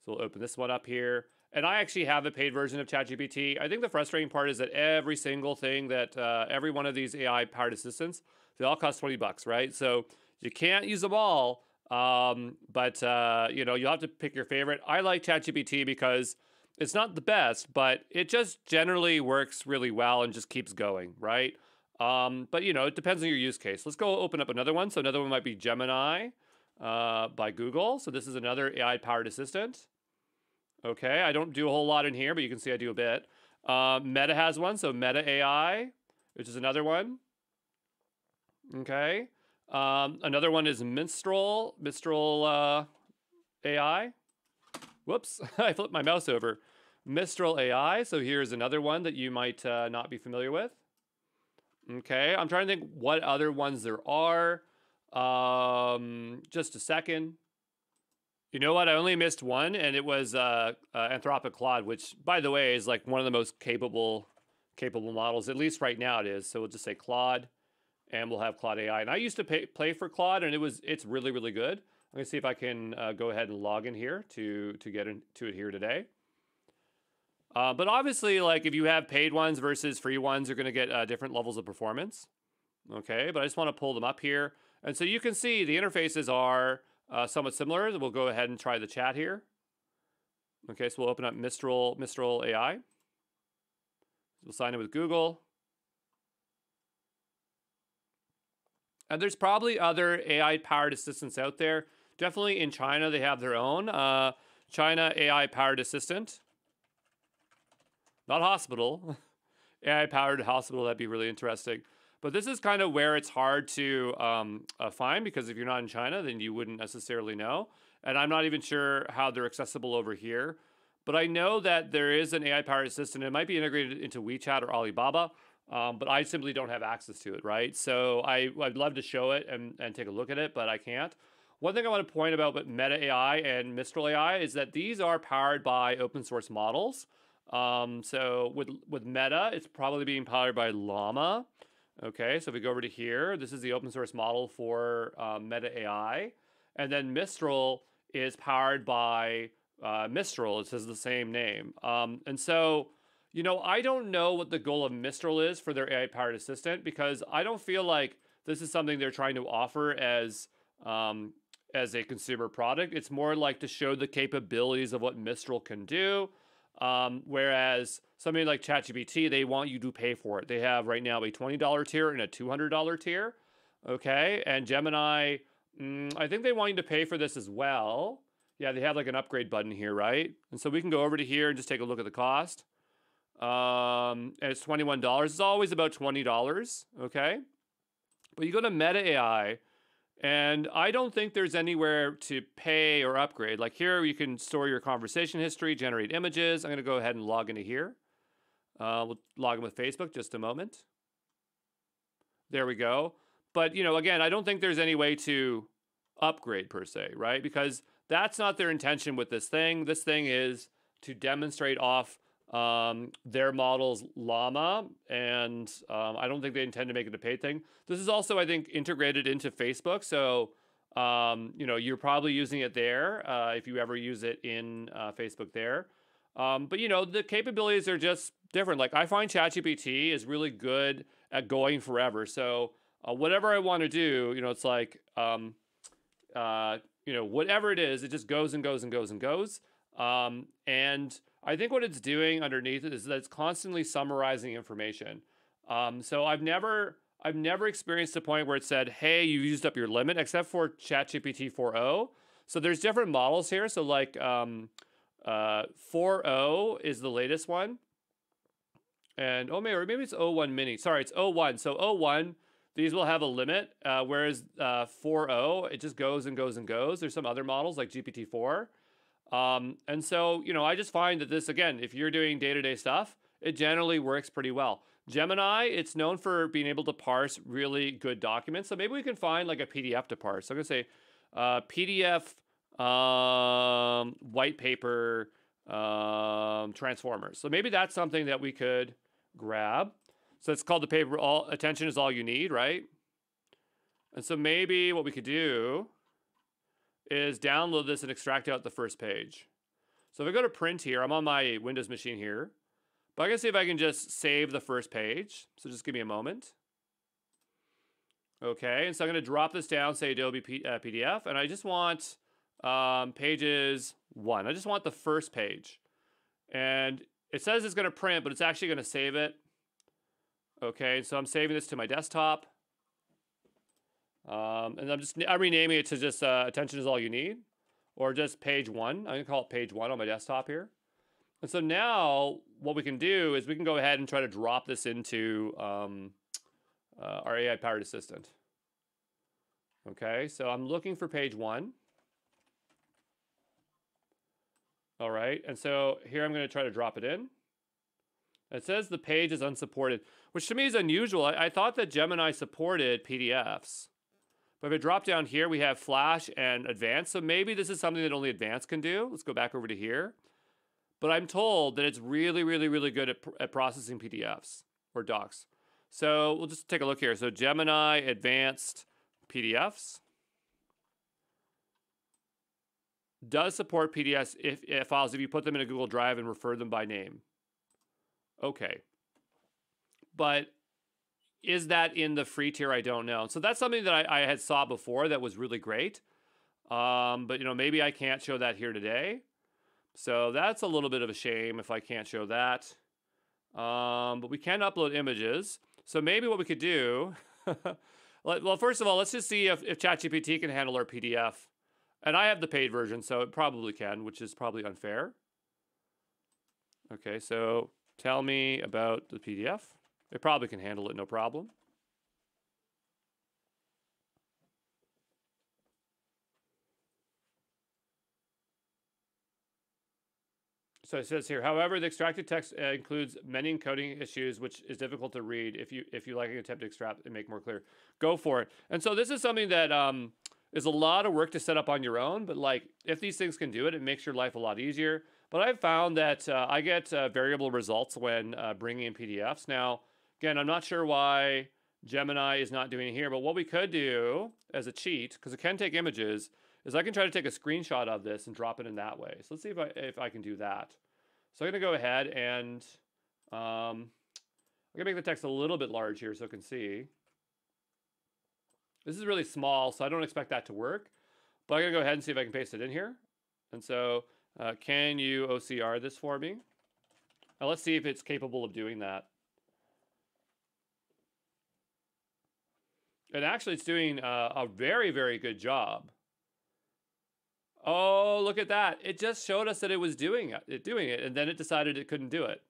So we'll open this one up here. And I actually have a paid version of ChatGPT. I think the frustrating part is that every single thing that every one of these AI-powered assistants, they all cost $20, right? So you can't use them all, but you'll have to pick your favorite. I like ChatGPT because it's not the best, but it just generally works really well and just keeps going, right? But it depends on your use case. Let's go open up another one. So another one might be Gemini by Google. So this is another AI-powered assistant. Okay, I don't do a whole lot in here, but you can see I do a bit. Meta has one, so Meta AI, which is another one. Okay. Another one is Minstrel AI. Whoops, I flipped my mouse over. Mistral AI, so here's another one that you might not be familiar with. Okay, I'm trying to think what other ones there are. Just a second. You know what? I only missed one, and it was Anthropic Claude, which, by the way, is like one of the most capable models. At least right now it is. So we'll just say Claude, and we'll have Claude AI. And I used to play for Claude, and it's really, really good. I'm gonna see if I can go ahead and log in here to get into it here today. But obviously, like if you have paid ones versus free ones, you're gonna get different levels of performance. Okay, but I just want to pull them up here, and so you can see the interfaces are somewhat similar. We'll go ahead and try the chat here. Okay, so we'll open up Mistral AI. We'll sign in with Google. And there's probably other AI-powered assistants out there. Definitely in China, they have their own. China AI-powered assistant. Not hospital. AI-powered hospital, that'd be really interesting. But this is kind of where it's hard to find, because if you're not in China, then you wouldn't necessarily know. And I'm not even sure how they're accessible over here. But I know that there is an AI-powered assistant. It might be integrated into WeChat or Alibaba, but I simply don't have access to it, right? So I'd love to show it and take a look at it, but I can't. One thing I want to point about Meta AI and Mistral AI is that these are powered by open source models. So with Meta, it's probably being powered by Llama. Okay, so if we go over to here, this is the open source model for Meta AI. And then Mistral is powered by Mistral. It says the same name. And so, you know, I don't know what the goal of Mistral is for their AI-powered assistant, because I don't feel like this is something they're trying to offer as a consumer product. It's more like to show the capabilities of what Mistral can do. Whereas something like ChatGPT, they want you to pay for it. They have right now a $20 tier and a $200 tier. Okay. And Gemini, I think they want you to pay for this as well. Yeah, they have like an upgrade button here, right? And so we can go over to here and just take a look at the cost. And it's $21. It's always about $20. Okay. But you go to Meta AI, and I don't think there's anywhere to pay or upgrade. Like here, you can store your conversation history, generate images. I'm going to go ahead and log into here. We'll log in with Facebook just a moment. There we go. But, you know, again, I don't think there's any way to upgrade per se, right? Because that's not their intention with this thing. This thing is to demonstrate off their model's Llama, and I don't think they intend to make it a paid thing. This is also, I think, integrated into Facebook, so you know, you're probably using it there if you ever use it in Facebook there. But you know, the capabilities are just different. Like I find ChatGPT is really good at going forever. So whatever I want to do, you know, it's like you know, whatever it is, it just goes and goes and goes and goes. And I think what it's doing underneath it is that it's constantly summarizing information. So I've never experienced a point where it said, hey, you used up your limit, except for ChatGPT 4.0. So there's different models here. So like 4.0 is the latest one. And maybe it's 0.1 mini. Sorry, it's 0.1. So 0.1, these will have a limit, whereas 4.0, it just goes and goes and goes. There's some other models like GPT-4. And so, you know, I just find that this, again, if you're doing day-to-day stuff, it generally works pretty well. Gemini, it's known for being able to parse really good documents. So maybe we can find like a PDF to parse. So I'm going to say PDF white paper transformers. So maybe that's something that we could grab. So it's called the paper, all attention is all you need, right? And so maybe what we could do is download this and extract out the first page. So if I go to print here, I'm on my Windows machine here, but I can see if I can just save the first page. So just give me a moment. Okay, and so I'm going to drop this down, say Adobe PDF, and I just want pages 1. I just want the first page. And it says it's going to print, but it's actually going to save it. Okay, so I'm saving this to my desktop. And I'm renaming it to just attention is all you need. or just page 1. I'm going to call it page 1 on my desktop here. And so now what we can do is we can go ahead and try to drop this into our AI-powered assistant. Okay, so I'm looking for page 1. All right, and so here I'm going to try to drop it in. It says the page is unsupported, which to me is unusual. I thought that Gemini supported PDFs. But if I drop down here, we have Flash and Advanced. So maybe this is something that only Advanced can do. Let's go back over to here. But I'm told that it's really, really, really good at processing PDFs or docs. So we'll just take a look here. So Gemini Advanced PDFs does support PDFs if files if you put them in a Google Drive and refer them by name. Okay. But is that in the free tier? I don't know. So that's something that I had saw before that was really great. But you know, maybe I can't show that here today. So that's a little bit of a shame if I can't show that. But we can upload images. So maybe what we could do, well, first of all, let's just see if ChatGPT can handle our PDF. And I have the paid version, so it probably can, which is probably unfair. Okay, so tell me about the PDF. It probably can handle it, no problem. So it says here, however, the extracted text includes many encoding issues, which is difficult to read. If you like an attempt to extract and make more clear, go for it. And so this is something that is a lot of work to set up on your own. But like, if these things can do it, it makes your life a lot easier. But I've found that I get variable results when bringing in PDFs. Now, again, I'm not sure why Gemini is not doing it here. But what we could do as a cheat, because it can take images, is I can try to take a screenshot of this and drop it in that way. So let's see if I can do that. So I'm going to go ahead and I'm going to make the text a little bit large here so it can see. This is really small, so I don't expect that to work. But I'm going to go ahead and see if I can paste it in here. And so can you OCR this for me? Now let's see if it's capable of doing that. And actually it's doing a very, very good job. Oh, look at that. It just showed us that it was doing it, and then it decided it couldn't do it.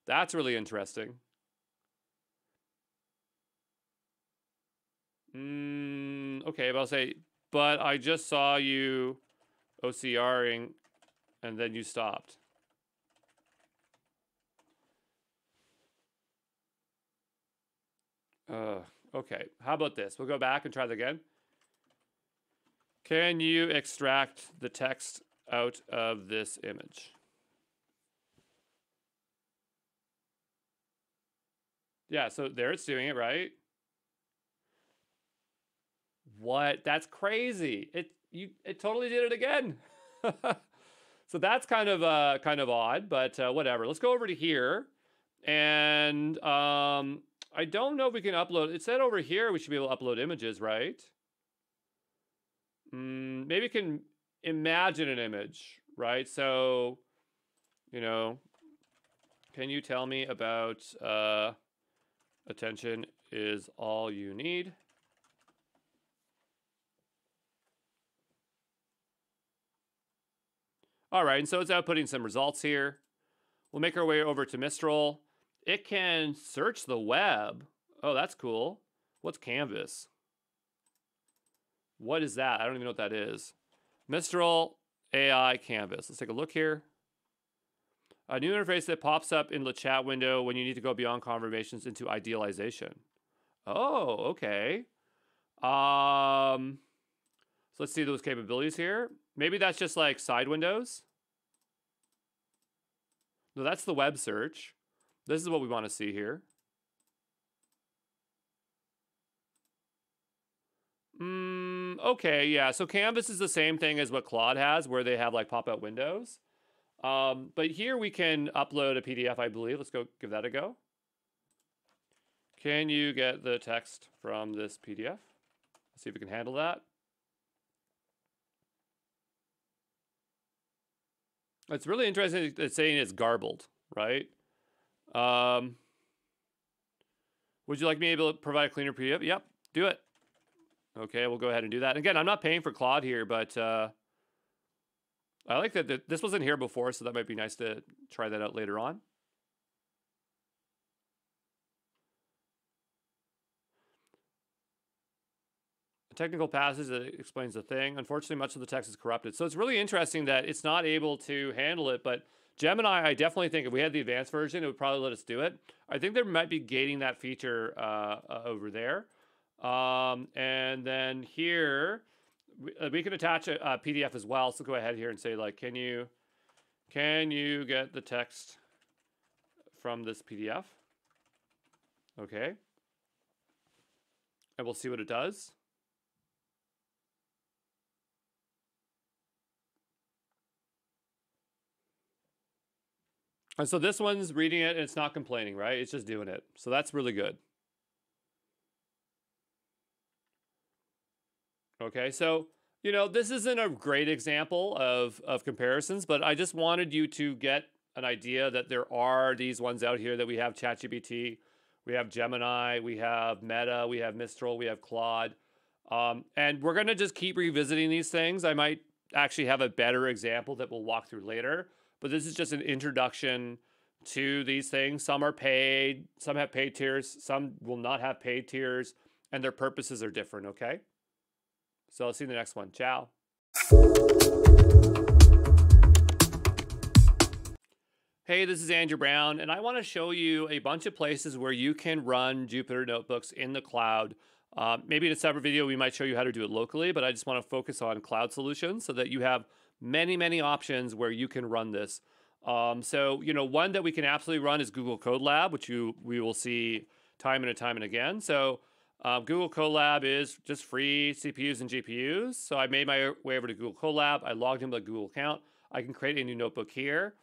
That's really interesting. Okay, but I'll say, but I just saw you OCRing, and then you stopped. Okay, how about this? We'll go back and try that again. Can you extract the text out of this image? Yeah, so there it's doing it, right? What? That's crazy. It totally did it again. So that's kind of odd, but whatever. Let's go over to here. And I don't know if we can upload. It said over here we should be able to upload images, right? Maybe you can imagine an image, right? So, you know, can you tell me about attention is all you need? All right, and so it's outputting some results here. We'll make our way over to Mistral. It can search the web. Oh, that's cool. What's Canvas? What is that? I don't even know what that is. Mistral AI Canvas. Let's take a look here. A new interface that pops up in the chat window when you need to go beyond confirmations into idealization. Oh, okay. So let's see those capabilities here. Maybe that's just like side windows. No, that's the web search. This is what we want to see here. Okay, yeah. So Canvas is the same thing as what Claude has, where they have like pop-out windows. But here we can upload a PDF, I believe. Let's go give that a go. Can you get the text from this PDF? Let's see if we can handle that. It's really interesting. It's saying it's garbled, right? Would you like me able to provide a cleaner PDF? Yep, do it. Okay, we'll go ahead and do that. Again, I'm not paying for Claude here, but I like that this wasn't here before, so that might be nice to try that out later on. A technical passage that explains the thing. Unfortunately, much of the text is corrupted. So it's really interesting that it's not able to handle it, but Gemini, I definitely think if we had the advanced version, it would probably let us do it. I think there might be gating that feature over there. And then here, we can attach a PDF as well. So go ahead here and say, like, can you get the text from this PDF? Okay. And we'll see what it does. And so this one's reading it and it's not complaining, right? It's just doing it. So that's really good. Okay, so, you know, this isn't a great example of comparisons, but I just wanted you to get an idea that there are these ones out here that we have ChatGPT, we have Gemini, we have Meta, we have Mistral, we have Claude. And we're going to just keep revisiting these things. I might actually have a better example that we'll walk through later. But this is just an introduction to these things. Some are paid, some have paid tiers, some will not have paid tiers, and their purposes are different, okay? So I'll see you in the next one. Ciao. Hey, this is Andrew Brown, and I want to show you a bunch of places where you can run Jupyter Notebooks in the cloud. Maybe in a separate video, we might show you how to do it locally, but I just want to focus on cloud solutions so that you have many options where you can run this. So, you know, one that we can absolutely run is Google Colab, which we will see time and again. So Google Colab is just free CPUs and GPUs. So I made my way over to Google Colab. I logged in with a Google account. I can create a new notebook here.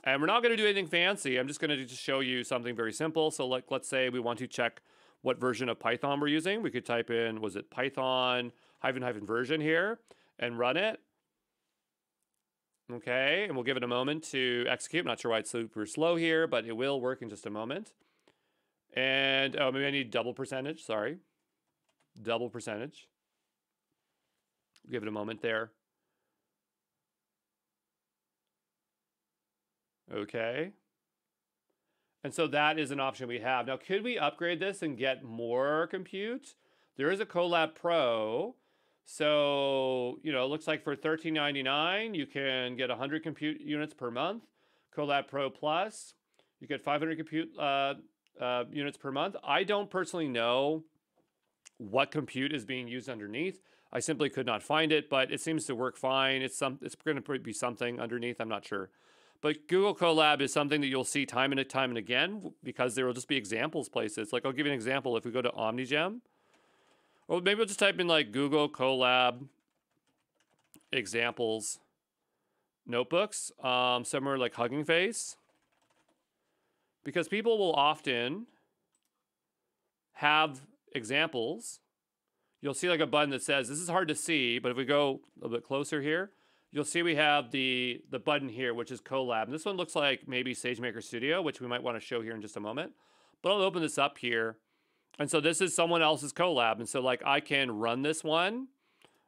And we're not going to do anything fancy. I'm just going to just show you something very simple. So like, let's say we want to check what version of Python we're using. We could type in, was it Python -- version here and run it. Okay, and we'll give it a moment to execute. I'm not sure why it's super slow here, but it will work in just a moment. And maybe I need double percentage, sorry. Double percentage. Give it a moment there. Okay. And so that is an option we have. Now, could we upgrade this and get more compute? There is a Colab Pro. So, you know, it looks like for $13.99, you can get 100 compute units per month. Colab Pro Plus, you get 500 compute units per month. I don't personally know what compute is being used underneath. I simply could not find it, but it seems to work fine. It's going to be something underneath. I'm not sure. But Google Colab is something that you'll see time and again because there will just be examples places. Like I'll give you an example. If we go to OmniGem, or maybe we'll just type in like Google Colab examples notebooks, somewhere like Hugging Face. Because people will often have examples. You'll see like a button that says, this is hard to see, but if we go a little bit closer here, you'll see we have the button here, which is Colab. And this one looks like maybe SageMaker Studio, which we might want to show here in just a moment. But I'll open this up here. And so this is someone else's Colab. And so like I can run this one,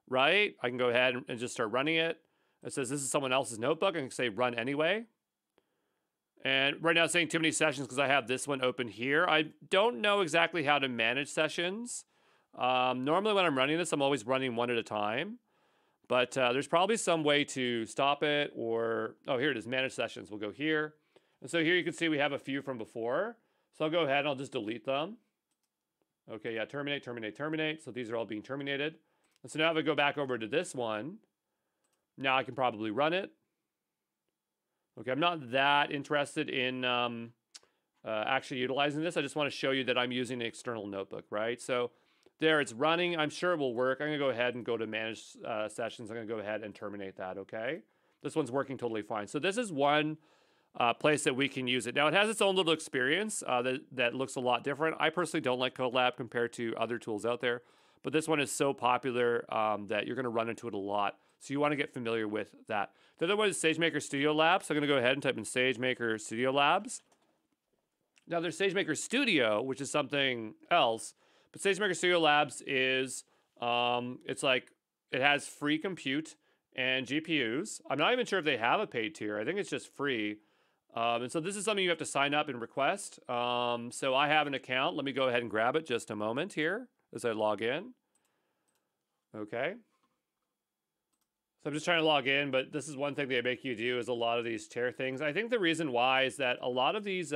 right? I can go ahead and just start running it. It says this is someone else's notebook. I can say run anyway. And right now it's saying too many sessions because I have this one open here. I don't know exactly how to manage sessions. Normally when I'm running this, I'm always running one at a time. But there's probably some way to stop it or, oh, here it is, manage sessions. We'll go here. And so here you can see we have a few from before. So I'll go ahead and I'll just delete them. Okay, yeah, terminate. So these are all being terminated. And so now if I go back over to this one, now I can probably run it. Okay, I'm not that interested in actually utilizing this. I just want to show you that I'm using an external notebook, right? So there it's running. I'm sure it will work. I'm going to go ahead and go to manage sessions. I'm going to go ahead and terminate that, okay? This one's working totally fine. So this is one place that we can use it. Now, it has its own little experience that looks a lot different. I personally don't like Colab compared to other tools out there, but this one is so popular that you're going to run into it a lot. So you want to get familiar with that. The other one is SageMaker Studio Labs. So I'm going to go ahead and type in SageMaker Studio Labs. Now, there's SageMaker Studio, which is something else. But SageMaker Studio Labs is, it's like, it has free compute and GPUs. I'm not even sure if they have a paid tier. I think it's just free. And so this is something you have to sign up and request. So I have an account. Let me go ahead and grab it just a moment here as I log in. Okay. So I'm just trying to log in, but this is one thing they make you do is a lot of these chair things. I think the reason why is that a lot of these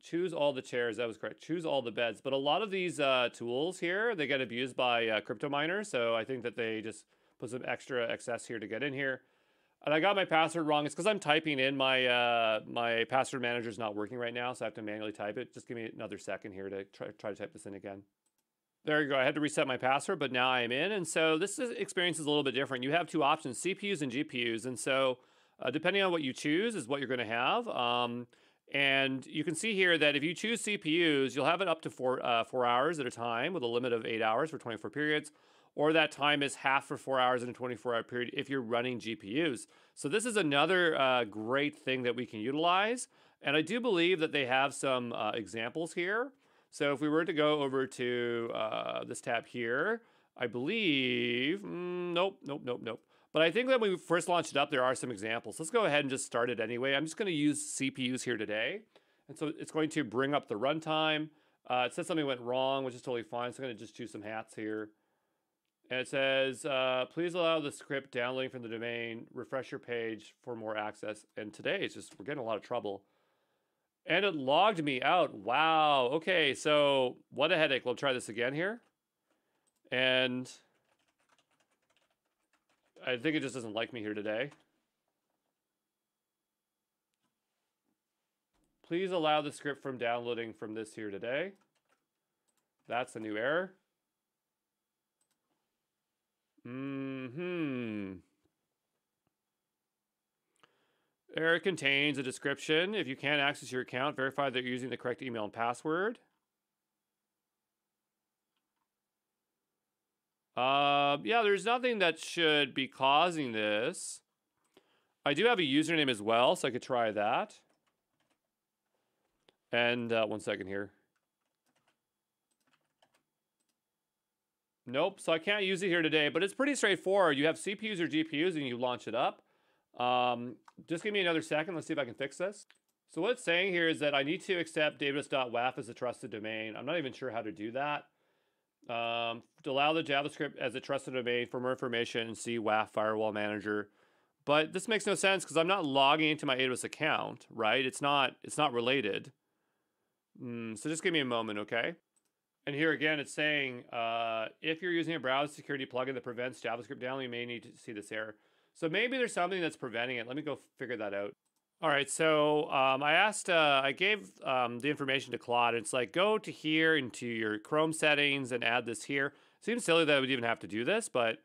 choose all the chairs. That was correct. Choose all the beds. But a lot of these tools here, they get abused by crypto miners. So I think that they just put some extra excess here to get in here. And I got my password wrong. It's because I'm typing in my my password manager is not working right now, so I have to manually type it. Just give me another second here to try to type this in again. There you go. I had to reset my password, but now I am in. And so this experience is a little bit different. You have two options, CPUs and GPUs. And so depending on what you choose is what you're going to have. And you can see here that if you choose CPUs, you'll have it up to 4 hours at a time with a limit of 8 hours for 24 periods. Or that time is half for 4 hours in a 24-hour period if you're running GPUs. So this is another great thing that we can utilize. And I do believe that they have some examples here. So if we were to go over to this tab here, I believe, nope. But I think that when we first launched it up, there are some examples. Let's go ahead and just start it anyway. I'm just going to use CPUs here today. And so it's going to bring up the runtime. It says something went wrong, which is totally fine. So I'm going to just choose some hats here. And it says, please allow the script downloading from the domain, refresh your page for more access. And today it's just, we're getting a lot of trouble. And it logged me out. Wow. Okay, so what a headache. We'll try this again here. And I think it just doesn't like me here today. Please allow the script from downloading from this here today. That's a new error. Error contains a description. If you can't access your account, verify that you're using the correct email and password. Yeah, there's nothing that should be causing this. I do have a username as well, so I could try that. And 1 second here. Nope, so I can't use it here today, but it's pretty straightforward. You have CPUs or GPUs and you launch it up. Just give me another second. Let's see if I can fix this. So what it's saying here is that I need to accept database.waf as a trusted domain. I'm not even sure how to do that. To allow the JavaScript as a trusted domain for more information, see WAF Firewall Manager. But this makes no sense because I'm not logging into my AWS account, right? It's not related. So just give me a moment, okay? And here again, it's saying, if you're using a browser security plugin that prevents JavaScript download, you may need to see this error. So maybe there's something that's preventing it. Let me go figure that out. All right, so I gave the information to Claude. It's like, go to here into your Chrome settings and add this here. Seems silly that I would even have to do this, but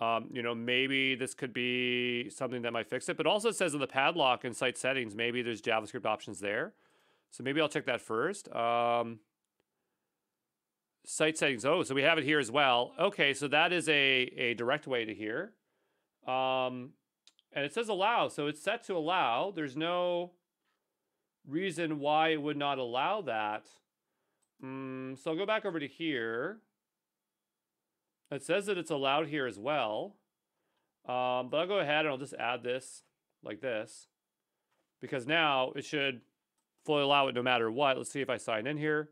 you know, maybe this could be something that might fix it. But also it says in the padlock and site settings, maybe there's JavaScript options there. So maybe I'll check that first. Site settings. Oh, so we have it here as well. Okay, so that is a direct way to here. And it says allow, so it's set to allow. There's no reason why it would not allow that. So I'll go back over to here. It says that it's allowed here as well. But I'll go ahead and I'll just add this like this. Because now it should fully allow it no matter what. Let's see if I sign in here.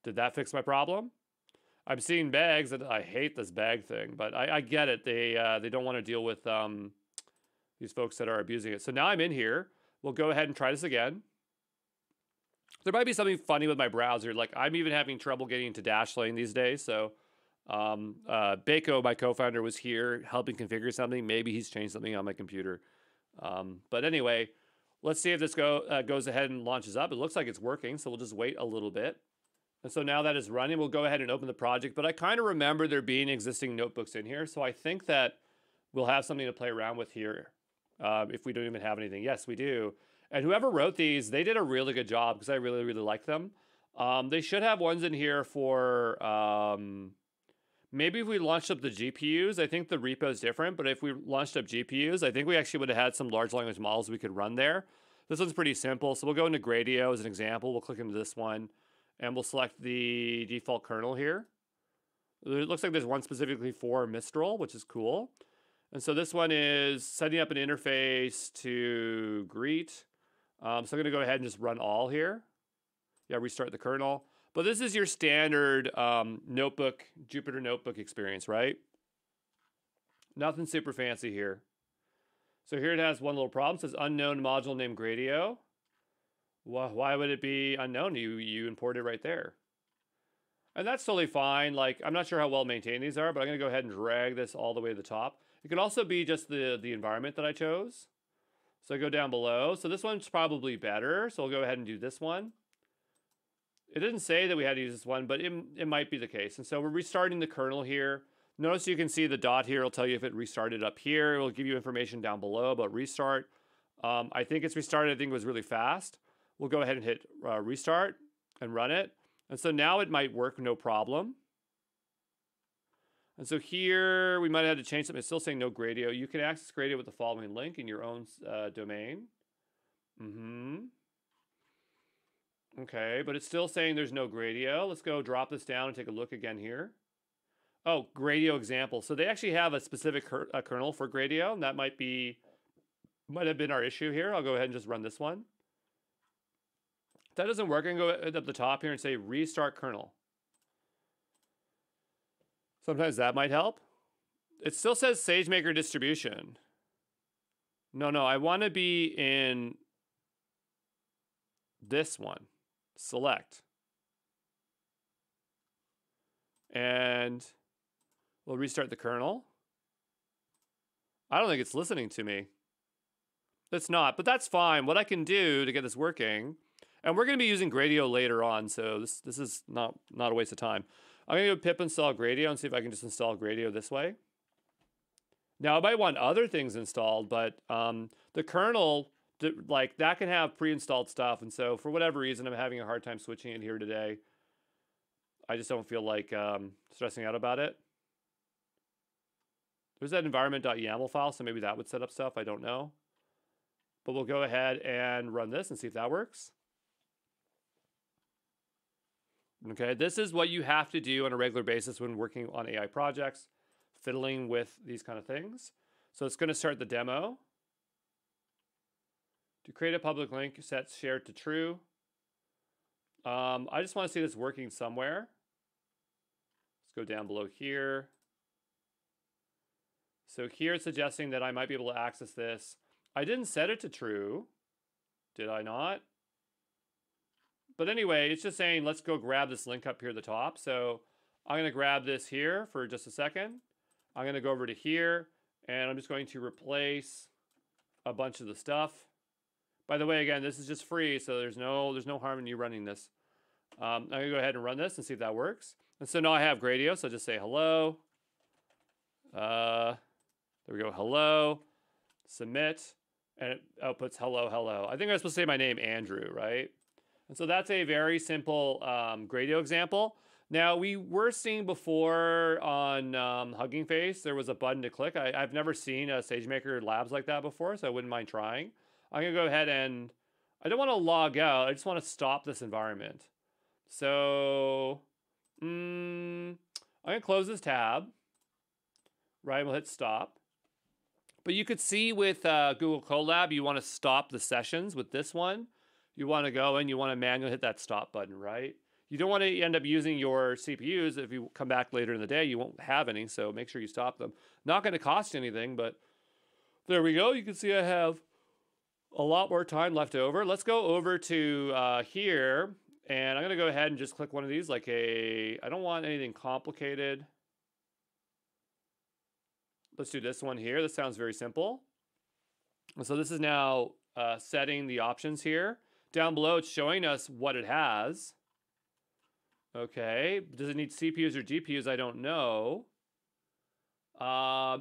Did that fix my problem? I'm seeing bags, and I hate this bag thing, but I get it. They don't want to deal with these folks that are abusing it. So now I'm in here. We'll go ahead and try this again. There might be something funny with my browser. Like I'm even having trouble getting into Dashlane these days. So Bako, my co-founder, was here helping configure something. Maybe he's changed something on my computer. But anyway, let's see if this goes ahead and launches up. It looks like it's working, so we'll just wait a little bit. And so now that is running, we'll go ahead and open the project. But I kind of remember there being existing notebooks in here. So I think that we'll have something to play around with here if we don't even have anything. Yes, we do. And whoever wrote these, they did a really good job because I really, really like them. They should have ones in here for maybe if we launched up the GPUs. I think the repo is different. But if we launched up GPUs, I think we actually would have had some large language models we could run there. This one's pretty simple. So we'll go into Gradio as an example. We'll click into this one. And we'll select the default kernel here. It looks like there's one specifically for Mistral, which is cool. And so this one is setting up an interface to greet. So I'm going to go ahead and just run all here. Yeah, restart the kernel. But this is your standard notebook, Jupyter notebook experience, right? Nothing super fancy here. So here it has one little problem. It says unknown module named Gradio. Why would it be unknown? You import it right there. And that's totally fine. Like, I'm not sure how well maintained these are, but I'm going to go ahead and drag this all the way to the top. It could also be just the environment that I chose. So I go down below. So this one's probably better. So we'll go ahead and do this one. It didn't say that we had to use this one, but it might be the case. And so we're restarting the kernel here. Notice you can see the dot here. It'll tell you if it restarted up here. It will give you information down below about restart. I think it's restarted. I think it was really fast. We'll go ahead and hit restart and run it. And so now it might work no problem. And so here we might have had to change something. It's still saying no Gradio. You can access Gradio with the following link in your own domain. Okay, but it's still saying there's no Gradio. Let's go drop this down and take a look again here. Oh, Gradio example. So they actually have a specific kernel for Gradio, and that might have been our issue here. I'll go ahead and just run this one. If that doesn't work, I can go up the top here and say restart kernel. Sometimes that might help. It still says SageMaker distribution. No, I want to be in this one. Select. And we'll restart the kernel. I don't think it's listening to me. It's not, but that's fine. What I can do to get this working, and we're going to be using Gradio later on, so this is not a waste of time. I'm going to go pip install Gradio and see if I can just install Gradio this way. Now, I might want other things installed, but the kernel, like, that can have pre-installed stuff, and so for whatever reason, I'm having a hard time switching it here today. I just don't feel like stressing out about it. There's that environment.yaml file, so maybe that would set up stuff. I don't know. But we'll go ahead and run this and see if that works. Okay, this is what you have to do on a regular basis when working on AI projects, fiddling with these kind of things. So it's going to start the demo. To create a public link, set share to true. I just want to see this working somewhere. Let's go down below here. So here it's suggesting that I might be able to access this. I didn't set it to true. Did I not? But anyway, it's just saying, let's go grab this link up here at the top. So I'm going to grab this here for just a second. I'm going to go over to here, and I'm just going to replace a bunch of the stuff. By the way, again, this is just free, so there's no harm in you running this. I'm going to go ahead and run this and see if that works. And so now I have Gradio, so just say hello. There we go, hello. Submit, and it outputs hello, hello. I think I'm supposed to say my name, Andrew, right? And so that's a very simple Gradio example. Now, we were seeing before on Hugging Face, there was a button to click. I've never seen a SageMaker Labs like that before, so I wouldn't mind trying. I'm going to go ahead and, I don't want to log out. I just want to stop this environment. So, I'm going to close this tab. Right, we'll hit stop. But you could see with Google Colab, you want to stop the sessions with this one. You want to go and you want to manually hit that stop button, right? You don't want to end up using your CPUs. If you come back later in the day, you won't have any, so make sure you stop them. Not going to cost anything, but there we go. You can see I have a lot more time left over. Let's go over to here, and I'm going to go ahead and just click one of these, like I don't want anything complicated. Let's do this one here. This sounds very simple. And so this is now setting the options here. Down below, it's showing us what it has. Okay, does it need CPUs or GPUs? I don't know.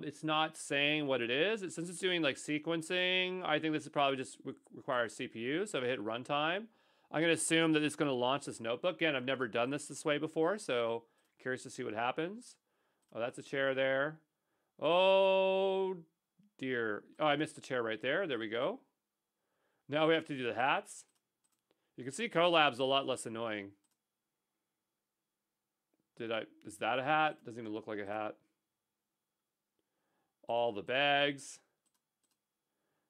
It's not saying what it is. Since it's doing like sequencing, I think this is probably just requires CPU. So if I hit runtime, I'm going to assume that it's going to launch this notebook. Again, I've never done this way before, so curious to see what happens. Oh, that's a chair there. Oh, dear. Oh, I missed a chair right there. There we go. Now we have to do the hats. You can see Colab's a lot less annoying. Is that a hat? Doesn't even look like a hat. All the bags.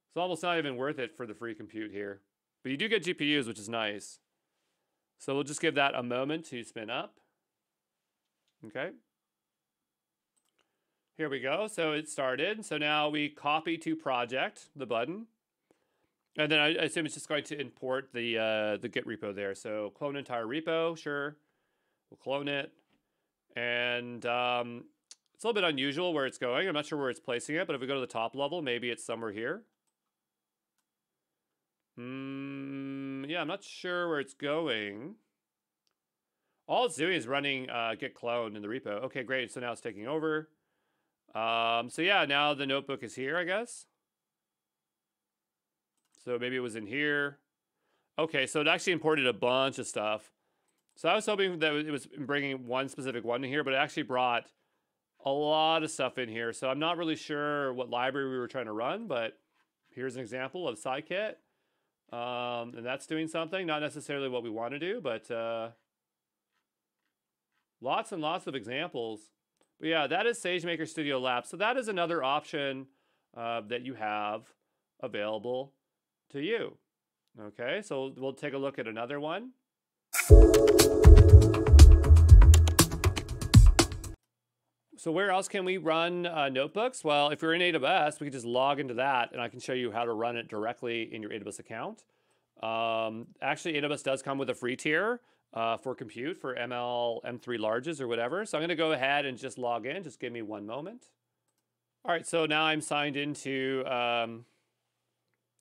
It's almost not even worth it for the free compute here. But you do get GPUs, which is nice. So we'll just give that a moment to spin up. Okay. Here we go. So it started. So now we copy to project, the button. And then I assume it's just going to import the Git repo there. So clone entire repo, sure. We'll clone it. And it's a little bit unusual where it's going. I'm not sure where it's placing it, but if we go to the top level, maybe it's somewhere here. Yeah, I'm not sure where it's going. All it's doing is running git clone in the repo. Okay, great. So now it's taking over. So yeah, now the notebook is here, I guess. So maybe it was in here. Okay, so it actually imported a bunch of stuff. So I was hoping that it was bringing one specific one in here, but it actually brought a lot of stuff in here. So I'm not really sure what library we were trying to run, but here's an example of scikit. And that's doing something, not necessarily what we want to do, but lots and lots of examples. But yeah, that is SageMaker Studio Lab. So that is another option that you have available to you. Okay, so we'll take a look at another one. So where else can we run notebooks? Well, if you're in AWS, we can just log into that, and I can show you how to run it directly in your AWS account. Actually, AWS does come with a free tier for compute for ML M3 larges or whatever. So I'm going to go ahead and just log in. Just give me one moment. All right, so now I'm signed into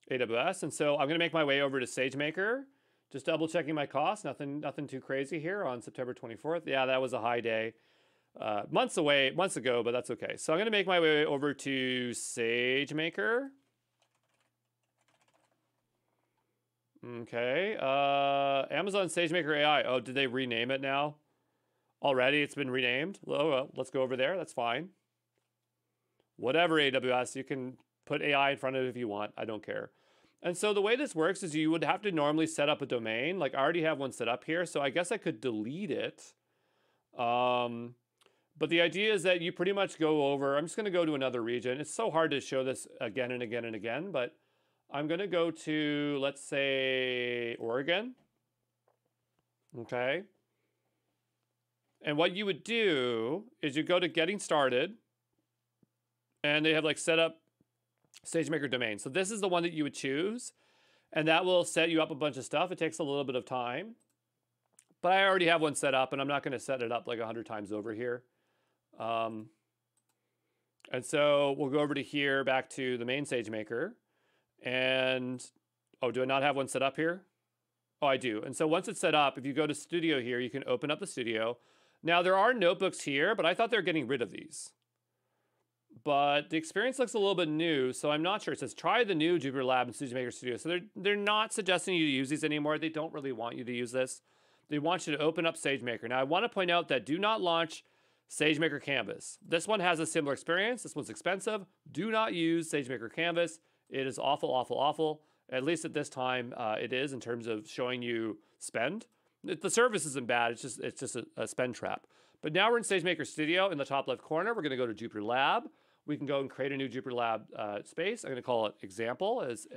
AWS, and so I'm going to make my way over to SageMaker. Just double checking my costs. Nothing too crazy here on September 24th. Yeah, that was a high day. Months ago, but that's okay. So I'm going to make my way over to SageMaker. Okay. Amazon SageMaker AI. Oh, did they rename it now? Already, it's been renamed. Oh, well, let's go over there. That's fine. Whatever, AWS, you can put AI in front of it if you want. I don't care. And so the way this works is you would have to normally set up a domain. Like I already have one set up here, so I guess I could delete it. But the idea is that you pretty much go over, I'm just going to go to another region. It's so hard to show this again and again and again, but I'm going to go to, let's say, Oregon. Okay. And what you would do is you go to Getting Started, and they have like set up SageMaker domain. So this is the one that you would choose, and that will set you up a bunch of stuff. It takes a little bit of time, but I already have one set up, and I'm not going to set it up like 100 times over here. And so we'll go over to here, back to the main SageMaker. And, oh, do I not have one set up here? Oh, I do. And so once it's set up, if you go to Studio here, you can open up the Studio. Now, there are notebooks here, but I thought they were getting rid of these. But the experience looks a little bit new, so I'm not sure. It says, try the new Jupyter Lab and SageMaker Studio. So they're not suggesting you to use these anymore. They don't really want you to use this. They want you to open up SageMaker. Now, I want to point out that do not launch SageMaker Canvas. This one has a similar experience. This one's expensive. Do not use SageMaker Canvas. It is awful, awful, awful. At least at this time, it is in terms of showing you spend. The service isn't bad. It's just a spend trap. But now we're in SageMaker Studio. In the top left corner, we're going to go to Jupyter Lab. We can go and create a new Jupyter Lab space. I'm going to call it example, as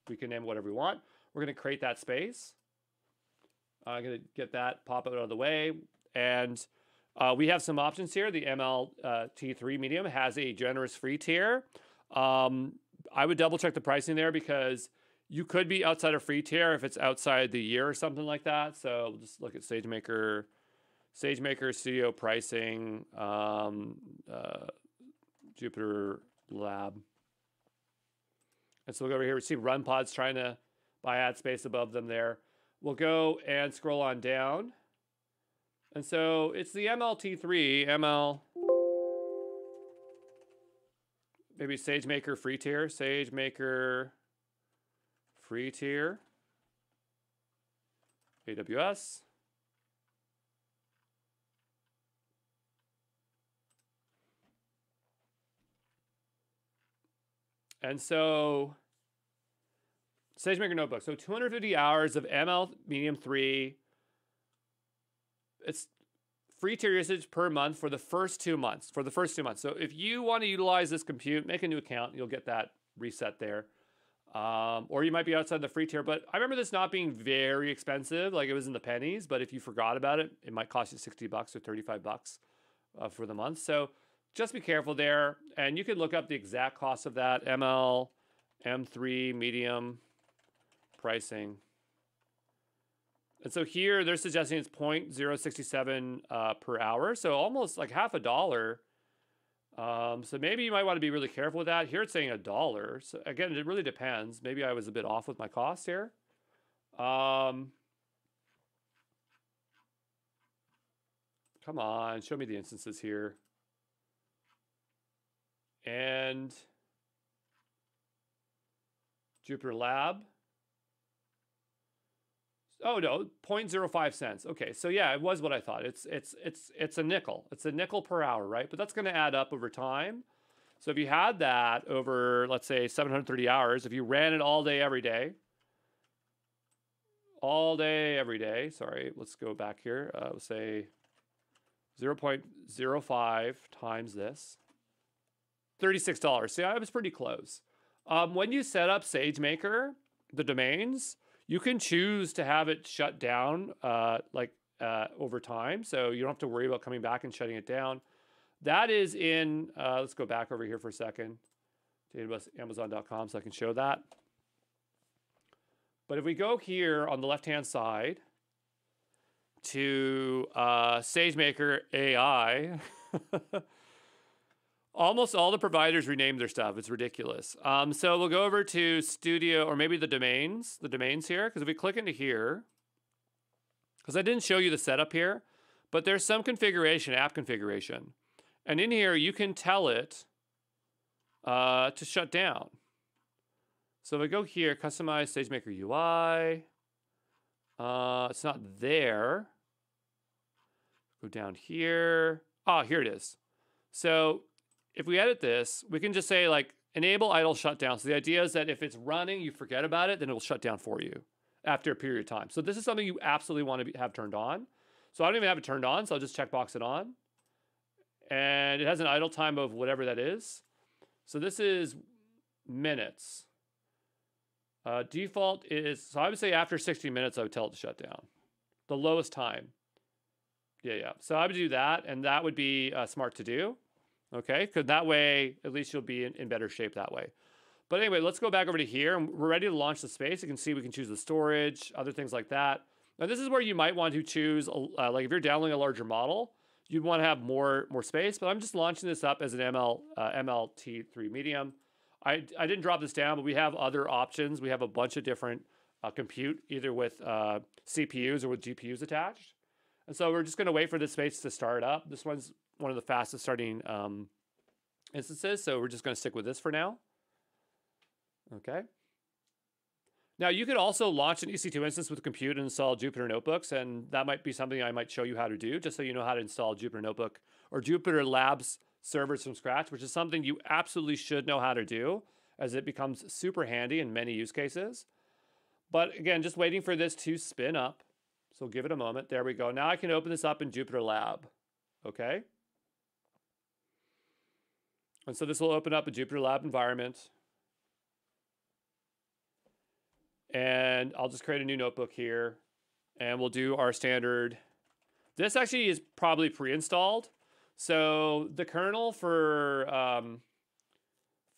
we can name whatever we want. We're going to create that space. I'm going to get that pop out of the way. And we have some options here. The ML T3 Medium has a generous free tier. I would double check the pricing there because you could be outside a free tier if it's outside the year or something like that. So we'll just look at SageMaker Studio pricing, Jupyter Lab. And so we'll go over here. We see RunPod's trying to buy ad space above them there. We'll go and scroll on down. And so it's the MLT3, maybe SageMaker free tier, SageMaker free tier, AWS. And so SageMaker Notebook. So 250 hours of ML Medium 3. It's free tier usage per month for the first 2 months. So if you want to utilize this compute, make a new account. You'll get that reset there. Or you might be outside the free tier. But I remember this not being very expensive. Like it was in the pennies. But if you forgot about it, it might cost you $60 or $35 for the month. So just be careful there. And you can look up the exact cost of that. ML, M3, medium, pricing. And so here they're suggesting it's 0.067 per hour. So almost like half a dollar. So maybe you might want to be really careful with that. Here it's saying $1. So again, it really depends. Maybe I was a bit off with my costs here. Come on, show me the instances here. And Jupyter Lab. Oh no, 0.05 cents. Okay, so yeah, it was what I thought. It's a nickel. It's a nickel per hour, right? But that's going to add up over time. So if you had that over, let's say, 730 hours, if you ran it all day, every day, sorry, let's go back here. Let's say 0.05 times this, $36. See, I was pretty close. When you set up SageMaker, the domains, you can choose to have it shut down over time. So you don't have to worry about coming back and shutting it down. That is in, let's go back over here for a second, to Amazon.com so I can show that. But if we go here on the left-hand side to SageMaker AI, almost all the providers renamed their stuff. It's ridiculous. So we'll go over to Studio, or maybe the domains here, because if we click into here, because I didn't show you the setup here, but there's some configuration, app configuration. And in here, you can tell it to shut down. So if I go here, customize SageMaker UI, it's not there. Go down here. Oh, here it is. So if we edit this, we can just say like enable idle shutdown. So the idea is that if it's running, you forget about it, then it'll shut down for you after a period of time. So this is something you absolutely want to have turned on. So I don't even have it turned on, so I'll just checkbox it on. And it has an idle time of whatever that is. So this is minutes. Default is, so I would say after 60 minutes, I would tell it to shut down. The lowest time. Yeah. So I would do that, and that would be smart to do. Okay, because that way, at least you'll be in better shape that way. But anyway, let's go back over to here, and we're ready to launch the space. You can see we can choose the storage, other things like that. Now, this is where you might want to choose, like if you're downloading a larger model, you'd want to have more space, but I'm just launching this up as an MLT3 medium. I didn't drop this down, but we have other options. We have a bunch of different compute, either with CPUs or with GPUs attached. And so we're just going to wait for this space to start up. This one's one of the fastest starting instances, so we're just going to stick with this for now. Okay. Now, you could also launch an EC2 instance with compute and install Jupyter Notebooks, and that might be something I might show you how to do, just so you know how to install Jupyter Notebook or Jupyter Labs servers from scratch, which is something you absolutely should know how to do, as it becomes super handy in many use cases. But again, just waiting for this to spin up. So give it a moment. There we go. Now I can open this up in Jupyter Lab. Okay. And so this will open up a Jupyter Lab environment. And I'll just create a new notebook here. And we'll do our standard. This actually is probably pre-installed. So the kernel for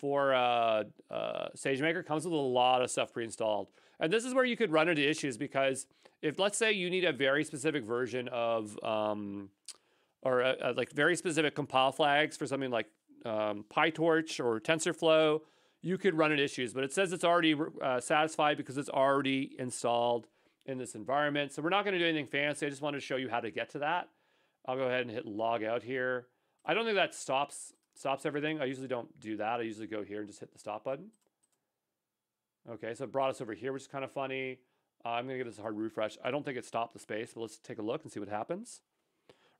SageMaker comes with a lot of stuff pre-installed. And this is where you could run into issues, because if, let's say, you need a very specific version of, like very specific compile flags for something like PyTorch or TensorFlow, you could run into issues. But it says it's already satisfied because it's already installed in this environment. So we're not going to do anything fancy. I just wanted to show you how to get to that. I'll go ahead and hit log out here. I don't think that stops everything. I usually don't do that. I usually go here and just hit the stop button. Okay, so it brought us over here, which is kind of funny. I'm going to give this a hard refresh. I don't think it stopped the space, but let's take a look and see what happens.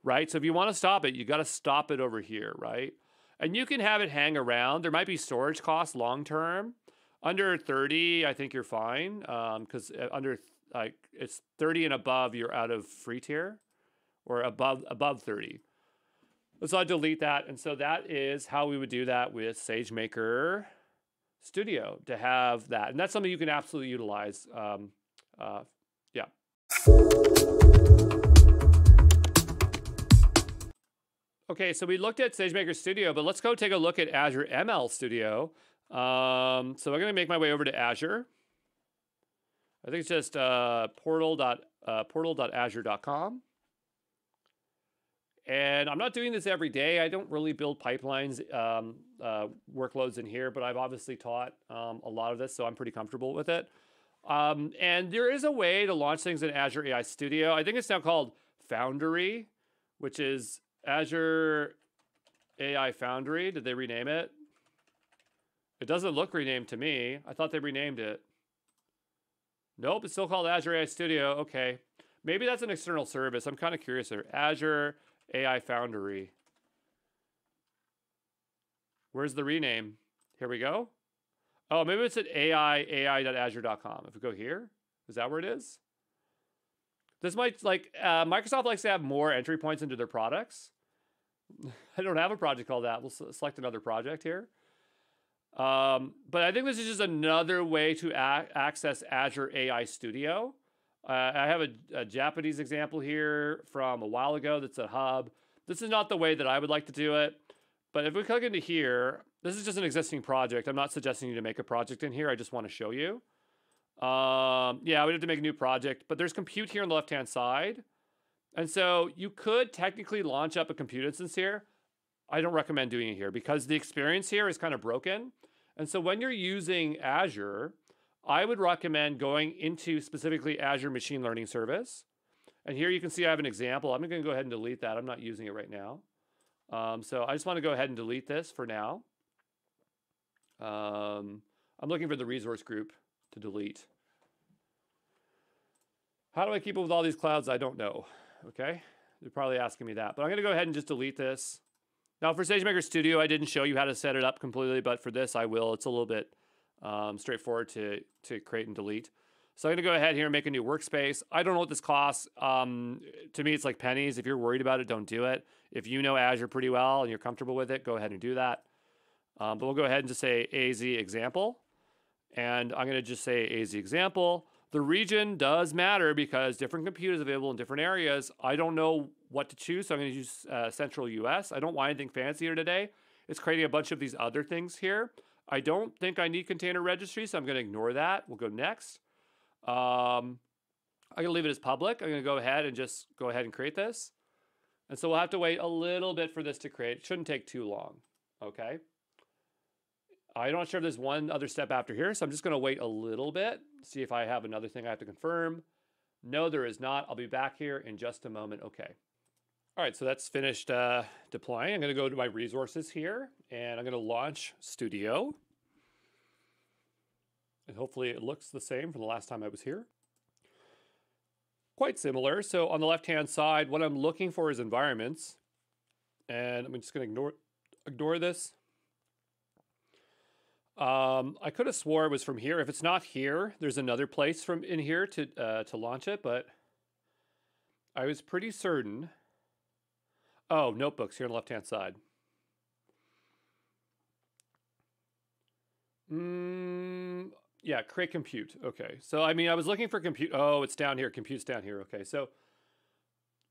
Right, so if you want to stop it, you got to stop it over here, right? And you can have it hang around. There might be storage costs long term. Under 30, I think you're fine, because under, like, it's 30 and above, you're out of free tier. or above 30. So I'll delete that. And so that is how we would do that with SageMaker Studio, to have that. And that's something you can absolutely utilize. Yeah. Okay, so we looked at SageMaker Studio, but let's go take a look at Azure ML Studio. So I'm going to make my way over to Azure. I think it's just portal.azure.com. And I'm not doing this every day. I don't really build pipelines, workloads in here, but I've obviously taught a lot of this, so I'm pretty comfortable with it. And there is a way to launch things in Azure AI Studio. I think it's now called Foundry, which is Azure AI Foundry. Did they rename it? It doesn't look renamed to me. I thought they renamed it. Nope, it's still called Azure AI Studio. Okay. Maybe that's an external service. I'm kind of curious there. Azure AI Foundry. Where's the rename? Here we go. Oh, maybe it's at ai.azure.com. If we go here, is that where it is? This might, Microsoft likes to have more entry points into their products. I don't have a project called that. We'll select another project here. But I think this is just another way to access Azure AI Studio. I have a Japanese example here from a while ago that's a hub. This is not the way that I would like to do it. But if we click into here, this is just an existing project. I'm not suggesting you to make a project in here. I just want to show you. Yeah, we have to make a new project. But there's compute here on the left-hand side. And so you could technically launch up a compute instance here. I don't recommend doing it here because the experience here is kind of broken. And so when you're using Azure, I would recommend going into specifically Azure Machine Learning Service. And here you can see I have an example. I'm going to go ahead and delete that. I'm not using it right now. So I just want to go ahead and delete this for now. I'm looking for the resource group to delete. How do I keep up with all these clouds? I don't know. Okay. They're probably asking me that, but I'm going to go ahead and just delete this. Now for SageMaker Studio, I didn't show you how to set it up completely, but for this I will. It's a little bit straightforward to create and delete. So I'm going to go ahead here and make a new workspace. I don't know what this costs. To me, it's like pennies. If you're worried about it, don't do it. If you know Azure pretty well and you're comfortable with it, go ahead and do that. But we'll go ahead and just say AZ example. And I'm going to just say AZ example. The region does matter because different compute is available in different areas. I don't know what to choose, so I'm going to use Central US. I don't want anything fancier today. It's creating a bunch of these other things here. I don't think I need container registry, so I'm going to ignore that. We'll go next. I'm going to leave it as public. I'm going to go ahead and create this. And so we'll have to wait a little bit for this to create. It shouldn't take too long, okay? I'm not sure if there's one other step after here, so I'm just going to wait a little bit, see if I have another thing I have to confirm. No, there is not. I'll be back here in just a moment. Okay. All right, so that's finished deploying. I'm going to go to my resources here, and I'm going to launch Studio. And hopefully it looks the same from the last time I was here. Quite similar. So on the left-hand side, what I'm looking for is environments. And I'm just going to ignore this. I could have swore it was from here. If it's not here, there's another place from in here to launch it, but I was pretty certain. Oh, notebooks here on the left-hand side. Yeah, create compute. Okay, so I mean, I was looking for compute. Oh, it's down here. Compute's down here. Okay, so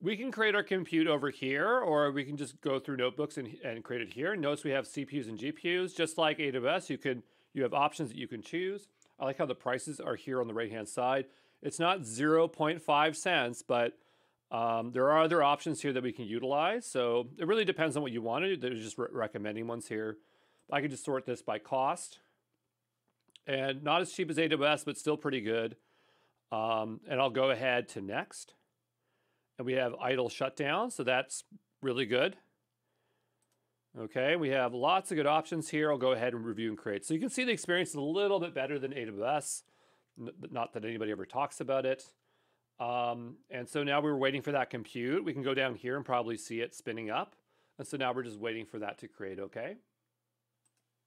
we can create our compute over here, or we can just go through notebooks and create it here. Notice we have CPUs and GPUs. Just like AWS, you have options that you can choose. I like how the prices are here on the right-hand side. It's not 0.5 cents, but there are other options here that we can utilize. So it really depends on what you want to do. There's just recommending ones here. I could just sort this by cost. And not as cheap as AWS, but still pretty good. And I'll go ahead to next. And we have idle shutdown, so that's really good. Okay, we have lots of good options here. I'll go ahead and review and create. So you can see the experience is a little bit better than AWS. Not that anybody ever talks about it. And so now we're waiting for that compute. We can go down here and probably see it spinning up. And so now we're just waiting for that to create, okay?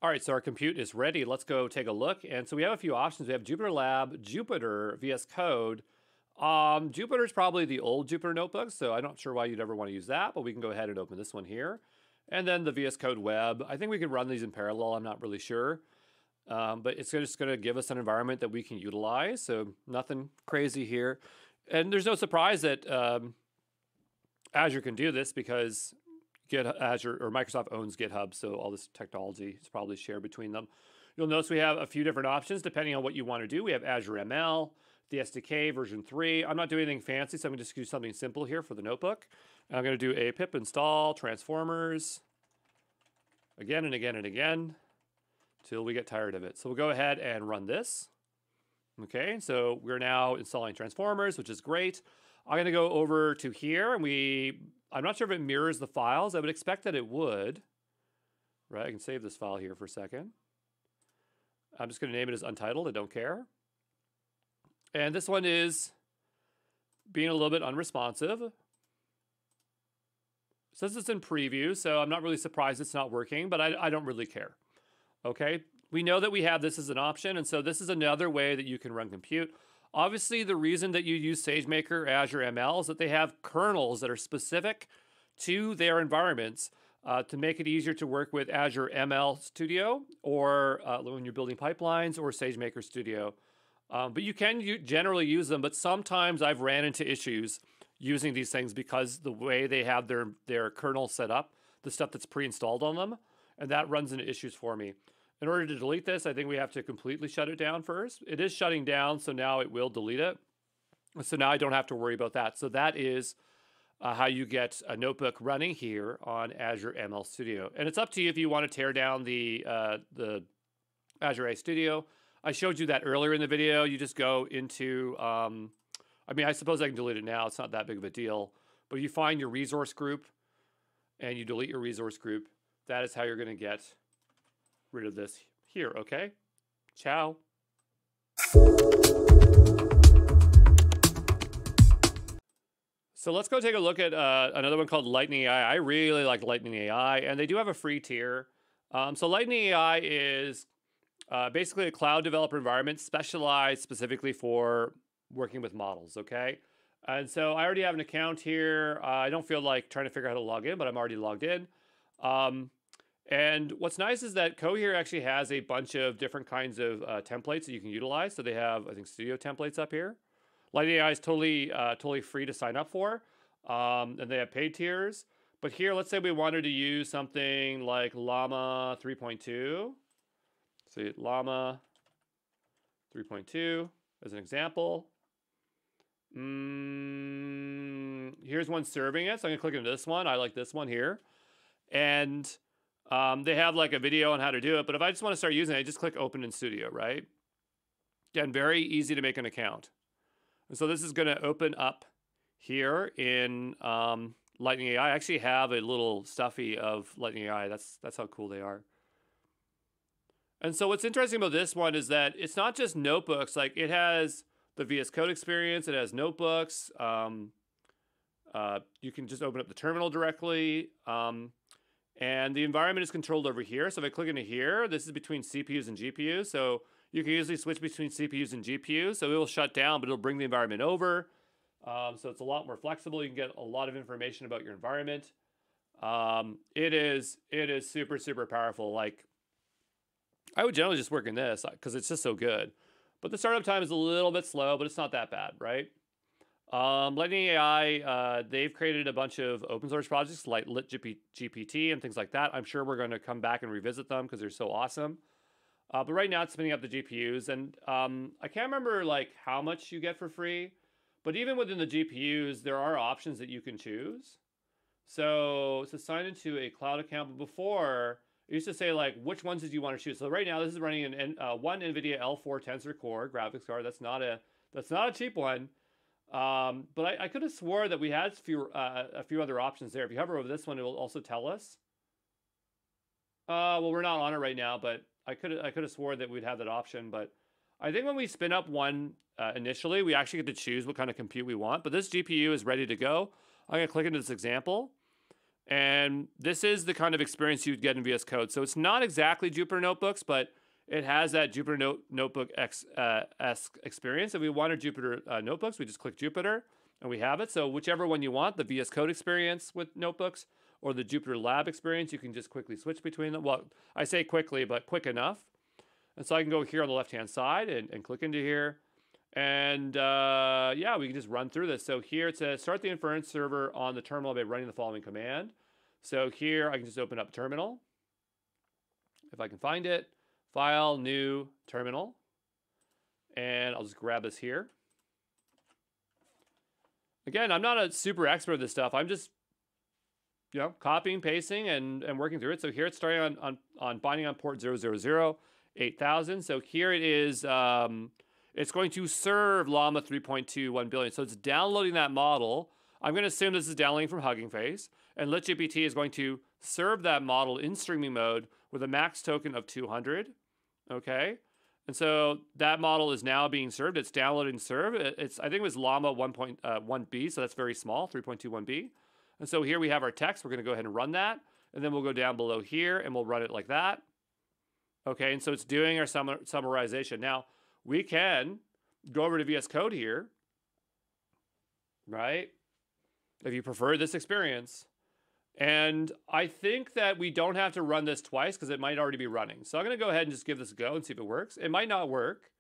All right, so our compute is ready. Let's go take a look. And so we have a few options. We have Jupyter Lab, Jupyter, VS Code. Jupyter's probably the old Jupyter notebook, so I'm not sure why you'd ever want to use that, but we can go ahead and open this one here. And then the VS Code Web. I think we can run these in parallel. I'm not really sure. But it's just going to give us an environment that we can utilize. So nothing crazy here. And there's no surprise that Azure can do this because Azure or Microsoft owns GitHub. So all this technology is probably shared between them. You'll notice we have a few different options depending on what you want to do. We have Azure ML, the SDK version 3. I'm not doing anything fancy, so I'm going to just do something simple here for the notebook. And I'm going to do a pip install transformers again and again and again till we get tired of it. So we'll go ahead and run this. Okay, so we're now installing transformers, which is great. I'm going to go over to here, and I'm not sure if it mirrors the files. I would expect that it would. Right, I can save this file here for a second. I'm just going to name it as untitled. I don't care. And this one is being a little bit unresponsive. It says it's in preview, so I'm not really surprised it's not working, but I don't really care. Okay, we know that we have this as an option, and so this is another way that you can run compute. Obviously, the reason that you use SageMaker, Azure ML is that they have kernels that are specific to their environments to make it easier to work with Azure ML Studio or when you're building pipelines or SageMaker Studio. But you can generally use them, but sometimes I've ran into issues using these things because the way they have their kernel set up, the stuff that's pre-installed on them, and that runs into issues for me. In order to delete this, I think we have to completely shut it down first. It is shutting down, so now it will delete it. So now I don't have to worry about that. So that is how you get a notebook running here on Azure ML Studio. And it's up to you if you want to tear down the Azure A Studio. I showed you that earlier in the video. You just go into, I mean, I suppose I can delete it now. It's not that big of a deal. But you find your resource group and you delete your resource group. That is how you're going to get rid of this here, okay? Ciao. So let's go take a look at another one called Lightning AI. I really like Lightning AI, and they do have a free tier. So Lightning AI is basically a cloud developer environment specialized specifically for working with models, okay? And so I already have an account here. I don't feel like trying to figure out how to log in, but I'm already logged in. And what's nice is that Cohere actually has a bunch of different kinds of templates that you can utilize. So they have, I think, studio templates up here. Lightning AI is totally free to sign up for. And they have paid tiers. But here, let's say we wanted to use something like Llama 3.2. See, Llama 3.2 as an example. Here's one serving it. So I'm going to click into this one. I like this one here. And they have like a video on how to do it. But if I just want to start using it, I just click Open in Studio, right? Again, very easy to make an account. And so this is going to open up here in Lightning AI. I actually have a little stuffy of Lightning AI. That's how cool they are. And so what's interesting about this one is that it's not just notebooks. Like it has the VS Code experience. It has notebooks. You can just open up the terminal directly. And the environment is controlled over here. So if I click into here, this is between CPUs and GPUs. So you can easily switch between CPUs and GPUs. So it will shut down, but it'll bring the environment over. So it's a lot more flexible. You can get a lot of information about your environment. It is super, super powerful. Like I would generally just work in this because it's just so good. But the startup time is a little bit slow, but it's not that bad, right? Lightning AI, they've created a bunch of open source projects like LitGPT and things like that. I'm sure we're going to come back and revisit them because they're so awesome. But right now it's spinning up the GPUs, and I can't remember like how much you get for free, but even within the GPUs, there are options that you can choose. So to sign into a cloud account, before it used to say like which ones did you want to choose. So right now this is running one NVIDIA L4 Tensor Core graphics card. That's not a cheap one. But I could have swore that we had a few other options there. If you hover over this one, it will also tell us. Well, we're not on it right now, but I could have swore that we'd have that option. But I think when we spin up one initially, we actually get to choose what kind of compute we want. But this GPU is ready to go. I'm going to click into this example. And this is the kind of experience you'd get in VS Code. So it's not exactly Jupyter Notebooks, but it has that Jupyter Notebook esque experience. If we wanted Jupyter Notebooks, we just click Jupyter and we have it. So whichever one you want, the VS Code experience with notebooks or the Jupyter Lab experience, you can just quickly switch between them. Well, I say quickly, but quick enough. And so I can go here on the left-hand side and click into here. And yeah, we can just run through this. So here it says, start the inference server on the terminal by running the following command. So here I can just open up terminal. If I can find it, file, new, terminal. And I'll just grab this here. Again, I'm not a super expert at this stuff. I'm just, you know, copying, pasting, and working through it. So here it's starting on binding on port 0008000. So here it is, it's going to serve Llama 3.21 billion. So it's downloading that model. I'm going to assume this is downloading from Hugging Face. And LitGPT is going to serve that model in streaming mode with a max token of 200. Okay. And so that model is now being served. It's downloading serve. I think it was Llama 1.1b, so that's very small, 3.21b. And so here we have our text. We're going to go ahead and run that. And then we'll go down below here and we'll run it like that. Okay, and so it's doing our summarization. Now, we can go over to VS Code here, right? If you prefer this experience. And I think that we don't have to run this twice because it might already be running. So I'm going to go ahead and just give this a go and see if it works. It might not work.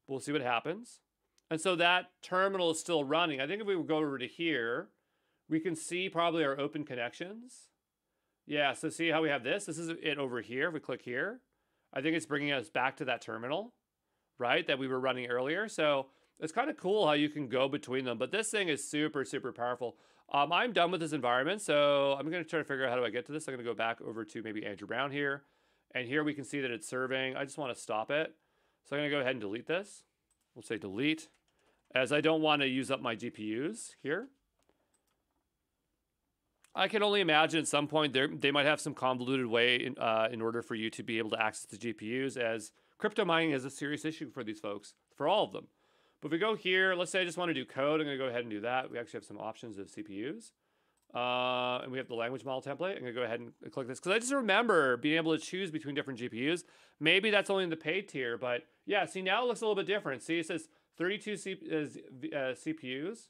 We'll see what happens. And so that terminal is still running. I think if we go over to here, we can see probably our open connections. Yeah, so see how we have this? This is it over here. If we click here, I think it's bringing us back to that terminal, right, that we were running earlier. So it's kind of cool how you can go between them. But this thing is super, super powerful. I'm done with this environment, so I'm going to try to figure out how do I get to this. I'm going to go back over to maybe Andrew Brown here. And here we can see that it's serving. I just want to stop it. So I'm going to go ahead and delete this. We'll say delete, as I don't want to use up my GPUs here. I can only imagine at some point they might have some convoluted way in order for you to be able to access the GPUs, as crypto mining is a serious issue for these folks, for all of them. But if we go here, let's say I just want to do code, I'm going to go ahead and do that. We actually have some options of CPUs. And we have the language model template. I'm going to go ahead and click this, because I just remember being able to choose between different GPUs. Maybe that's only in the paid tier, but yeah, see, now it looks a little bit different. See, it says 32 CPUs.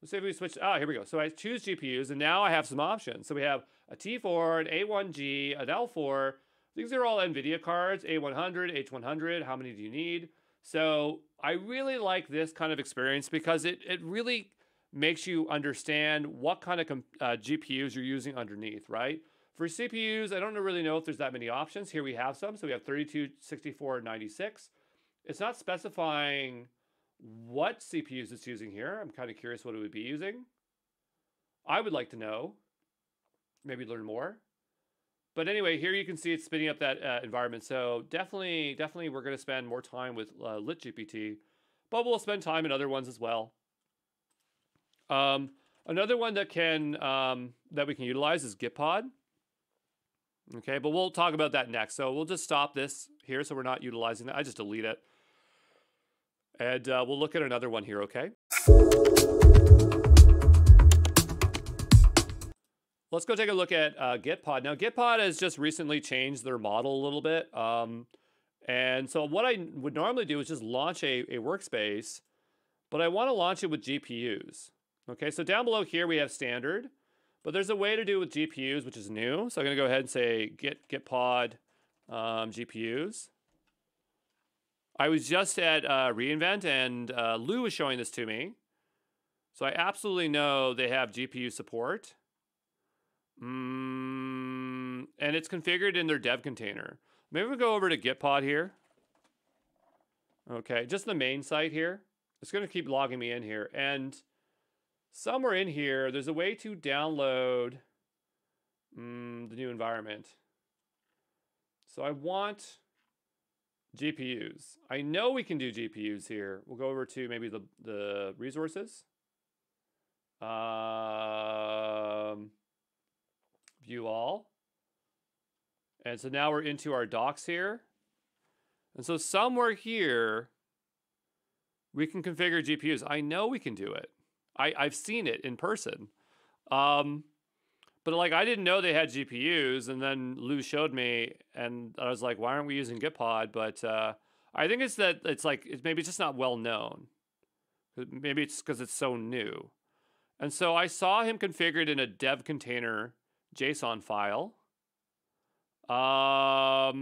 Let's say if we switch, here we go. So I choose GPUs, and now I have some options. So we have a T4, an A1G, an L4. These are all NVIDIA cards, A100, H100. How many do you need? So I really like this kind of experience because it really makes you understand what kind of GPUs you're using underneath, right? For CPUs, I don't really know if there's that many options. Here we have some. So we have 32, 64, 96. It's not specifying what CPUs it's using here. I'm kind of curious what it would be using. I would like to know, maybe learn more. But anyway, here you can see it's spinning up that environment. So definitely we're going to spend more time with LitGPT, but we'll spend time in other ones as well. Another one that we can utilize is Gitpod. Okay, but we'll talk about that next. So we'll just stop this here so we're not utilizing that. I just delete it. And we'll look at another one here, okay? Let's go take a look at Gitpod. Now, Gitpod has just recently changed their model a little bit. And so what I would normally do is just launch a workspace, but I want to launch it with GPUs. Okay, so down below here we have standard, but there's a way to do it with GPUs, which is new. So I'm going to go ahead and say Gitpod GPUs. I was just at reInvent, and Lou was showing this to me. So I absolutely know they have GPU support. And it's configured in their dev container. Maybe we'll go over to Gitpod here. Okay, just the main site here. It's going to keep logging me in here. And somewhere in here, there's a way to download the new environment. So I want GPUs. I know we can do GPUs here. We'll go over to maybe the resources. View all. And so now we're into our docs here. And so somewhere here, we can configure GPUs. I know we can do it. I've seen it in person. But But like, I didn't know they had GPUs, and then Lou showed me, and I was like, why aren't we using Gitpod? But I think it's that maybe it's just not well known. Maybe it's because it's so new. And so I saw him configured in a dev container JSON file. So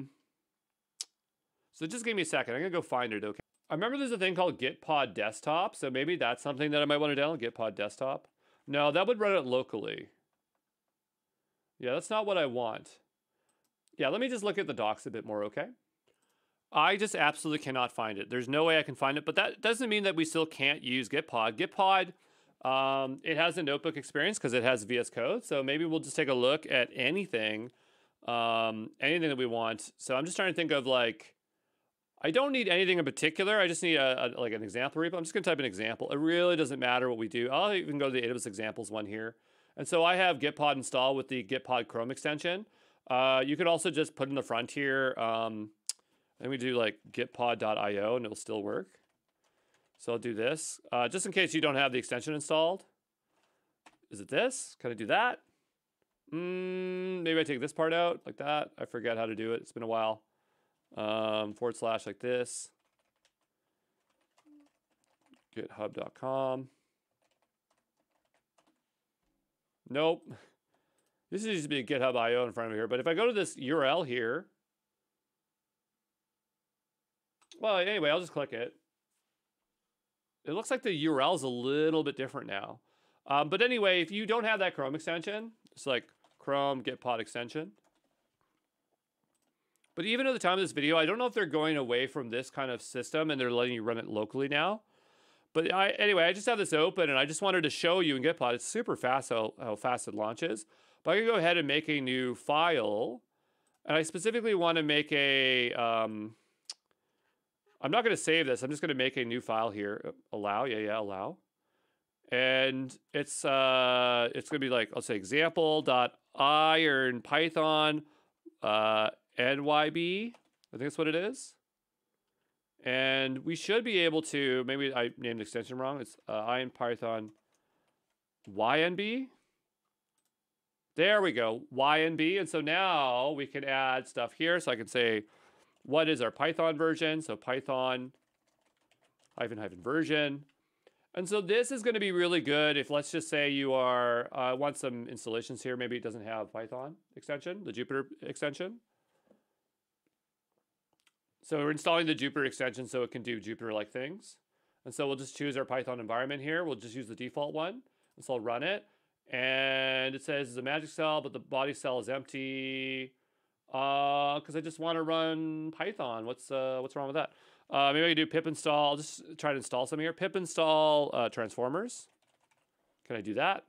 just give me a second. I'm gonna go find it. Okay. I remember there's a thing called Gitpod Desktop, so maybe that's something that I might want to download. Gitpod Desktop. No, that would run it locally. Yeah, that's not what I want. Yeah, let me just look at the docs a bit more, okay? I just absolutely cannot find it. There's no way I can find it, but that doesn't mean that we still can't use Gitpod. Gitpod, it has a notebook experience because it has VS Code, so maybe we'll just take a look at anything, anything that we want. So I'm just trying to think of like, I don't need anything in particular. I just need like an example repo. I'm just gonna type an example. It really doesn't matter what we do. I'll even go to the AWS examples one here. And so I have Gitpod installed with the Gitpod Chrome extension. You could also just put in the front here, and we do like gitpod.io and it'll still work. So I'll do this, just in case you don't have the extension installed. Is it this? Can I do that? Maybe I take this part out like that. I forget how to do it. It's been a while. / like this. GitHub.com. Nope. This used to be a GitHub IO in front of me here, but if I go to this URL here, well, anyway, I'll just click it. It looks like the URL is a little bit different now. But anyway, if you don't have that Chrome extension, it's like Chrome Gitpod extension. But even at the time of this video, I don't know if they're going away from this kind of system and they're letting you run it locally now. But anyway, I just have this open and I just wanted to show you in Gitpod. It's super fast how fast it launches. But I can go ahead and make a new file. And I specifically want to make a, I'm not going to save this. I'm just going to make a new file here. Allow, yeah, allow. And it's going to be like, I'll say example.ironpython NYB. I think that's what it is. And we should be able to, maybe I named the extension wrong. It's IronPython YNB. There we go, YNB. And so now we can add stuff here. So I can say, what is our Python version? So Python -- version. And so this is going to be really good if, let's just say you are want some installations here. Maybe it doesn't have Python extension, the Jupyter extension. So we're installing the Jupyter extension so it can do Jupyter-like things. And so we'll just choose our Python environment here. We'll just use the default one. And so I'll run it. And it says it's a magic cell, but the body cell is empty. Because I just want to run Python. What's wrong with that? Maybe I can do pip install. I'll just try to install some here. Pip install transformers. Can I do that?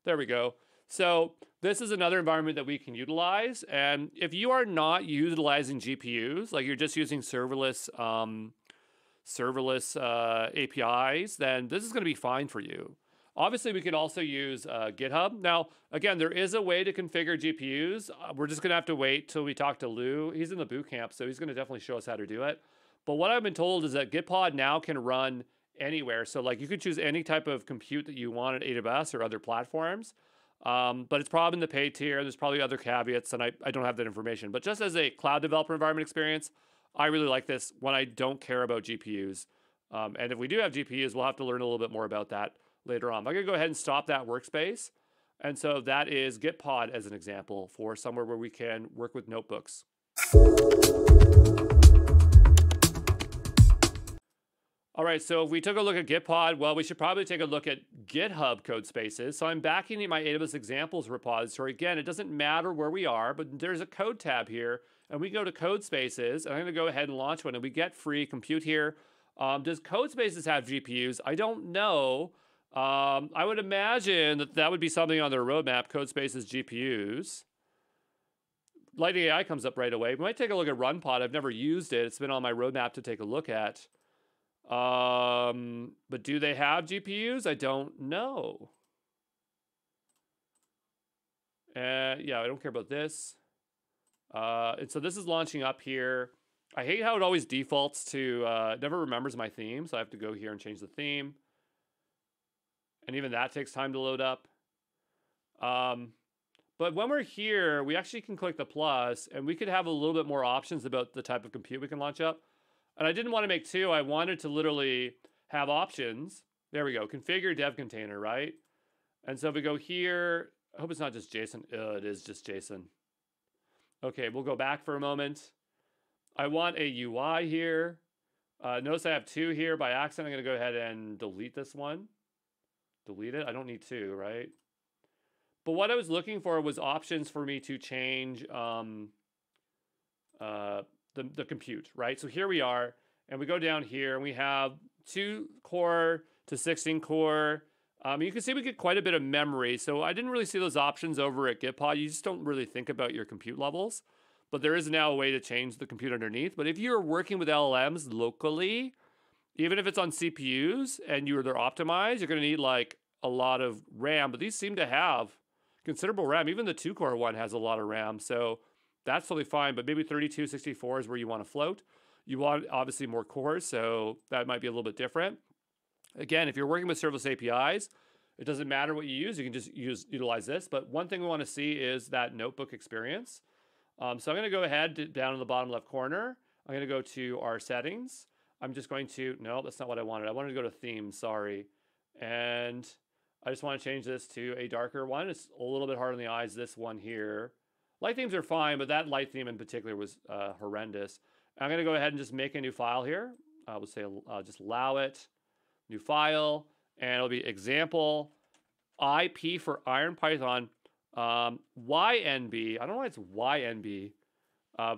There we go. So this is another environment that we can utilize. And if you are not utilizing GPUs, like you're just using serverless APIs, then this is going to be fine for you. Obviously, we could also use GitHub. Now, again, there is a way to configure GPUs. We're just going to have to wait till we talk to Lou. He's in the boot camp, so he's going to definitely show us how to do it. But what I've been told is that Gitpod now can run anywhere. So like you could choose any type of compute that you want at AWS or other platforms. But it's probably in the paid tier. There's probably other caveats, and I don't have that information. But just as a cloud developer environment experience, I really like this when I don't care about GPUs. And if we do have GPUs, we'll have to learn a little bit more about that later on. I'm going to go ahead and stop that workspace. And so that is Gitpod as an example for somewhere where we can work with notebooks. All right, so if we took a look at Gitpod, well, we should probably take a look at GitHub code spaces. So I'm backing in my AWS examples repository. Again, it doesn't matter where we are, but there's a code tab here, and we go to code spaces, and I'm going to go ahead and launch one, and we get free compute here. Does code spaces have GPUs? I don't know. I would imagine that that would be something on their roadmap, code spaces GPUs. Lightning AI comes up right away. We might take a look at RunPod. I've never used it. It's been on my roadmap to take a look at. But do they have GPUs? I don't know. Yeah, I don't care about this. And so this is launching up here. I hate how it always defaults to, it never remembers my theme. So I have to go here and change the theme. And even that takes time to load up. But when we're here, we actually can click the plus, and we could have a little bit more options about the type of compute we can launch up. And I didn't want to make two. I wanted to literally have options. There we go. Configure dev container, right? And so if we go here, I hope it's not just JSON. It is just JSON. Okay, we'll go back for a moment. I want a UI here. Notice I have two here by accident. I'm going to go ahead and delete this one. Delete it. I don't need two, right? But what I was looking for was options for me to change the compute, right? So here we are, and we go down here, and we have 2 core to 16 core. You can see we get quite a bit of memory. So I didn't really see those options over at Gitpod. You just don't really think about your compute levels. But there is now a way to change the compute underneath. But if you're working with LLMs locally, even if it's on CPUs and they're optimized, you're going to need like a lot of RAM. But these seem to have considerable RAM. Even the 2-core one has a lot of RAM. So that's totally fine. But maybe 32, 64 is where you want to float. You want obviously more cores, so that might be a little bit different. Again, if you're working with serverless APIs, it doesn't matter what you use. You can just utilize this. But one thing we want to see is that notebook experience. So I'm going to go ahead down in the bottom left corner. I'm going to go to our settings. I'm just going to, no, that's not what I wanted. I wanted to go to themes, sorry. And I just want to change this to a darker one. It's a little bit hard on the eyes, this one here. Light themes are fine, but that light theme in particular was horrendous. I'm going to go ahead and just make a new file here. I will say just allow it, new file, and it'll be example IP for IronPython YNB. I don't know why it's YNB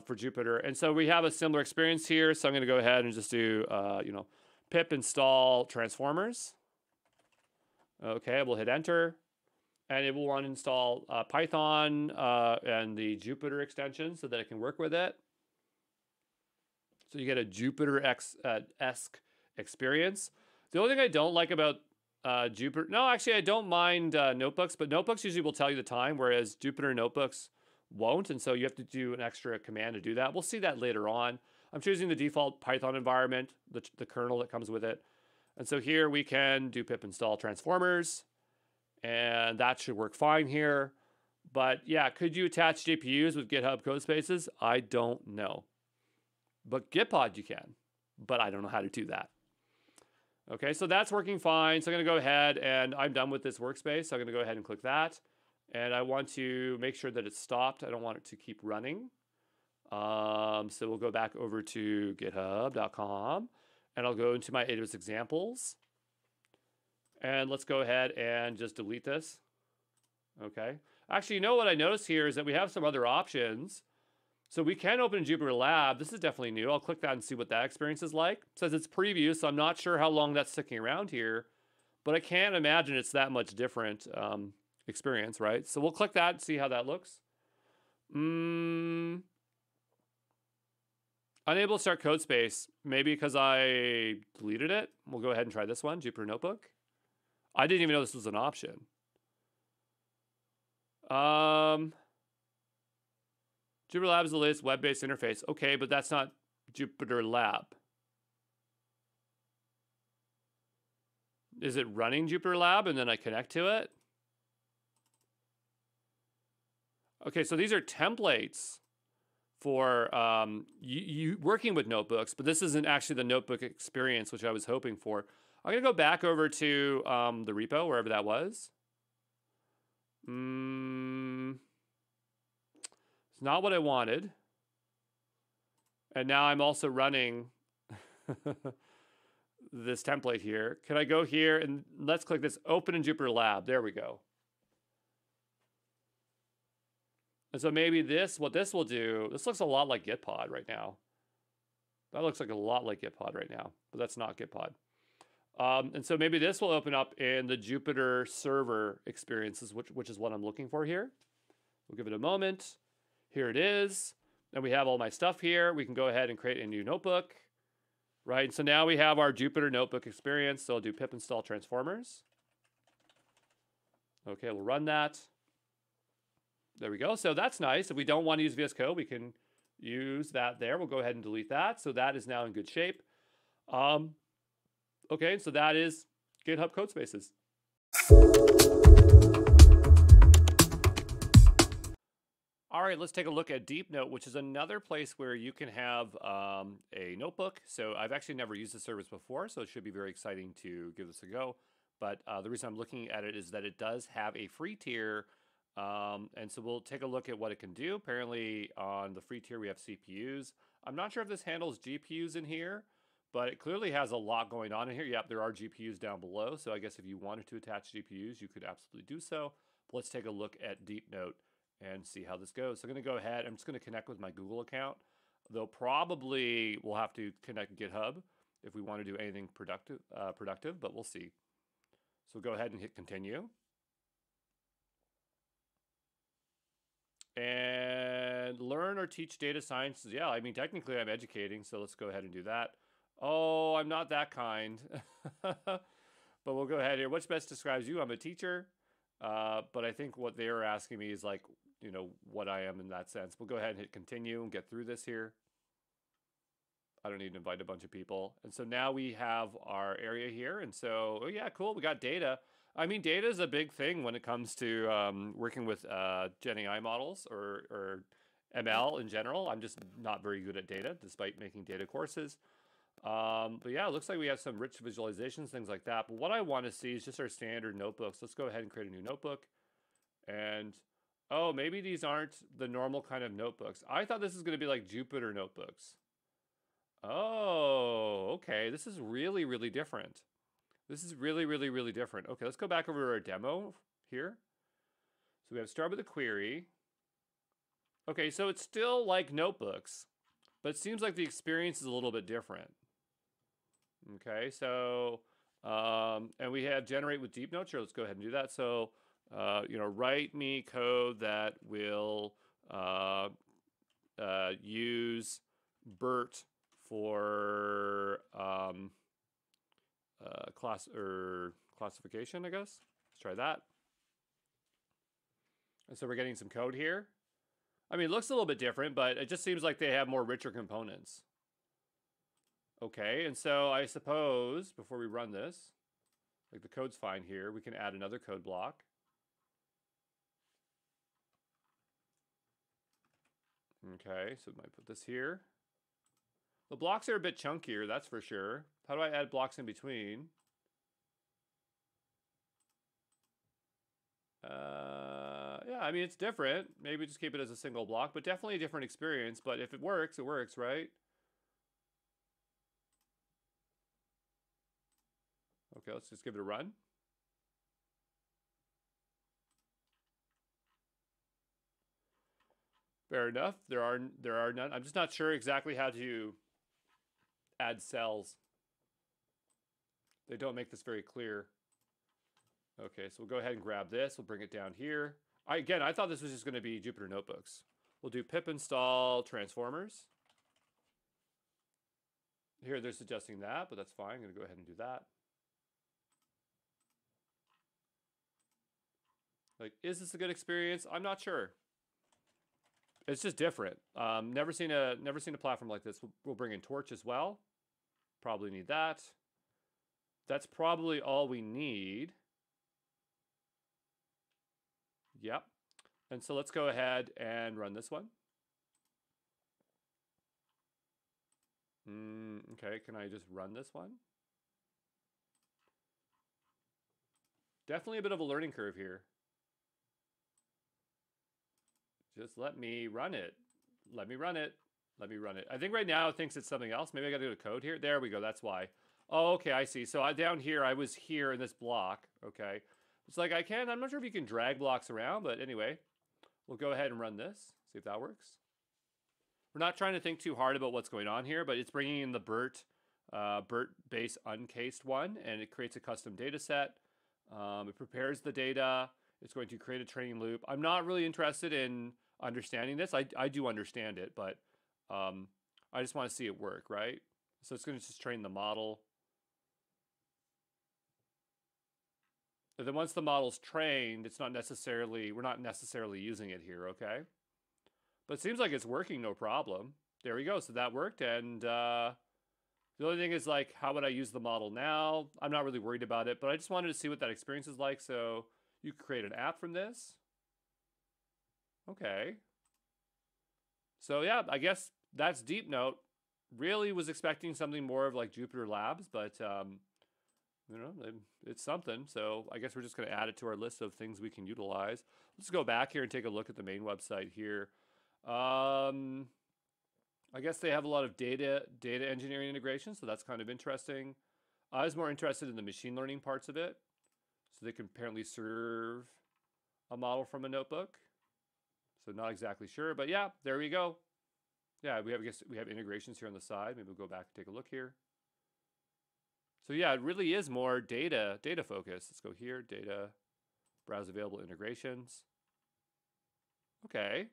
for Jupyter. And so we have a similar experience here. So I'm going to go ahead and just do, pip install transformers. Okay, we'll hit enter. And it will want to install Python and the Jupyter extension so that it can work with it. So you get a Jupyter-esque experience. The only thing I don't like about Jupyter, no, actually I don't mind notebooks, but notebooks usually will tell you the time, whereas Jupyter notebooks won't, and so you have to do an extra command to do that. We'll see that later on. I'm choosing the default Python environment, the kernel that comes with it. And so here we can do pip install transformers, and that should work fine here. But yeah, could you attach GPUs with GitHub Codespaces? I don't know. But Gitpod you can, but I don't know how to do that. Okay, so that's working fine. So I'm going to go ahead and I'm done with this workspace. So I'm going to go ahead and click that. And I want to make sure that it's stopped. I don't want it to keep running. So we'll go back over to github.com and I'll go into my AWS examples. And let's go ahead and just delete this. Okay. Actually, you know what I noticed here is that we have some other options. So we can open Jupyter Lab. This is definitely new. I'll click that and see what that experience is like. It says it's preview, so I'm not sure how long that's sticking around here, but I can't imagine it's that much different experience, right? So we'll click that and see how that looks. Unable to start CodeSpace, maybe because I deleted it. We'll go ahead and try this one, Jupyter Notebook. I didn't even know this was an option. Jupyter Lab is the latest web-based interface. Okay, but that's not Jupyter Lab. Is it running Jupyter Lab and then I connect to it? Okay, so these are templates for you working with notebooks, but this isn't actually the notebook experience, which I was hoping for. I'm going to go back over to the repo, wherever that was. It's not what I wanted. And now I'm also running this template here. Can I go here and let's click this open in Jupyter Lab. There we go. And so maybe what this will do, this looks a lot like Gitpod right now. That looks like a lot like Gitpod right now, but that's not Gitpod. And so maybe this will open up in the Jupyter server experiences, which is what I'm looking for here. We'll give it a moment. Here it is. And we have all my stuff here. We can go ahead and create a new notebook, right? And so now we have our Jupyter notebook experience. So I'll do pip install transformers. Okay, we'll run that. There we go. So that's nice. If we don't want to use VS Code, we can use that there. We'll go ahead and delete that. So that is now in good shape. Okay, so that is GitHub Codespaces. All right, let's take a look at DeepNote, which is another place where you can have a notebook. So I've actually never used the service before, so it should be very exciting to give this a go. But the reason I'm looking at it is that it does have a free tier. And so we'll take a look at what it can do. Apparently on the free tier, we have CPUs. I'm not sure if this handles GPUs in here, but it clearly has a lot going on in here. Yep, there are GPUs down below. So I guess if you wanted to attach GPUs, you could absolutely do so. But let's take a look at DeepNote and see how this goes. So I'm going to go ahead. I'm just going to connect with my Google account. Though probably we'll have to connect GitHub if we want to do anything productive, but we'll see. So go ahead and hit continue. And learn or teach data science. Yeah, I mean, technically I'm educating, so let's go ahead and do that. Oh, I'm not that kind. But we'll go ahead here. What's best describes you? I'm a teacher. But I think what they're asking me is like, you know, what I am in that sense. We'll go ahead and hit continue and get through this here. I don't need to invite a bunch of people. And so now we have our area here. And so, oh yeah, cool. We got data. I mean, data is a big thing when it comes to working with GenAI models or ML in general. I'm just not very good at data, despite making data courses. But yeah, it looks like we have some rich visualizations, things like that. But what I want to see is just our standard notebooks. Let's go ahead and create a new notebook. And, oh, maybe these aren't the normal kind of notebooks. I thought this was going to be like Jupyter notebooks. Oh, okay. This is really, really different. This is really, really, really different. Okay, let's go back over to our demo here. So we have start with a query. Okay, so it's still like notebooks, but it seems like the experience is a little bit different. Okay, so, and we have generate with DeepNote. Sure, let's go ahead and do that. So, you know, write me code that will use BERT for classification, I guess. Let's try that. And so we're getting some code here. I mean, it looks a little bit different, but it just seems like they have more richer components. Okay, and so I suppose before we run this, like the code's fine here, we can add another code block. Okay, so we might put this here. The blocks are a bit chunkier, that's for sure. How do I add blocks in between? Yeah, I mean, it's different. Maybe just keep it as a single block, but definitely a different experience. But if it works, right? Okay, let's just give it a run. Fair enough. There are none. I'm just not sure exactly how to add cells. They don't make this very clear. Okay, so we'll go ahead and grab this. We'll bring it down here. Again, I thought this was just going to be Jupyter Notebooks. We'll do pip install transformers. Here they're suggesting that, but that's fine. I'm going to go ahead and do that. Like, is this a good experience? I'm not sure. It's just different. Never seen a platform like this. We'll bring in Torch as well. Probably need that. That's probably all we need. Yep. And so let's go ahead and run this one. Okay, can I just run this one? Definitely a bit of a learning curve here. Just let me run it. Let me run it. Let me run it. I think right now it thinks it's something else. Maybe I got to do a code here. There we go. That's why. Oh, okay, I see. So down here, I was here in this block. Okay. It's like I'm not sure if you can drag blocks around, but anyway, we'll go ahead and run this. See if that works. We're not trying to think too hard about what's going on here, but it's bringing in the BERT base uncased one, and it creates a custom data set. It prepares the data. It's going to create a training loop. I'm not really interested in understanding this. I do understand it, but I just want to see it work, right? So it's going to just train the model. And then once the model's trained, we're not necessarily using it here, okay? But it seems like it's working no problem. There we go, so that worked. And the only thing is like, how would I use the model now? I'm not really worried about it, but I just wanted to see what that experience is like. So you create an app from this. Okay. So yeah, I guess that's Deep Note. Really was expecting something more of like Jupyter Labs, but you know, it's something. So I guess we're just going to add it to our list of things we can utilize. Let's go back here and take a look at the main website here. I guess they have a lot of data engineering integration, so that's kind of interesting. I was more interested in the machine learning parts of it. So they can apparently serve a model from a notebook. So not exactly sure, but yeah, there we go. Yeah, I guess we have integrations here on the side. Maybe we'll go back and take a look here. So yeah, it really is more data focused. Let's go here, data, browse available integrations. Okay.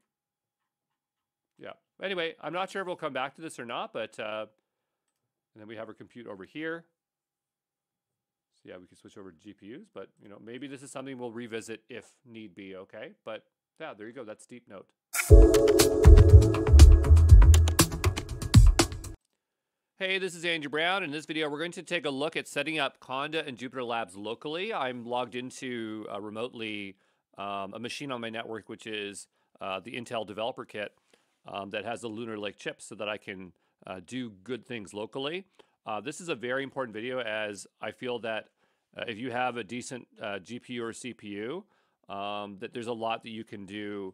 Yeah. Anyway, I'm not sure if we'll come back to this or not, but and then we have our compute over here. So yeah, we can switch over to GPUs, but you know, maybe this is something we'll revisit if need be. Okay, but yeah, there you go. That's Deep Note. Hey, this is Andrew Brown. In this video, we're going to take a look at setting up Conda and Jupyter Labs locally. I'm logged into remotely a machine on my network, which is the Intel Developer Kit that has the Lunar Lake chip so that I can do good things locally. This is a very important video as I feel that if you have a decent GPU or CPU, that there's a lot that you can do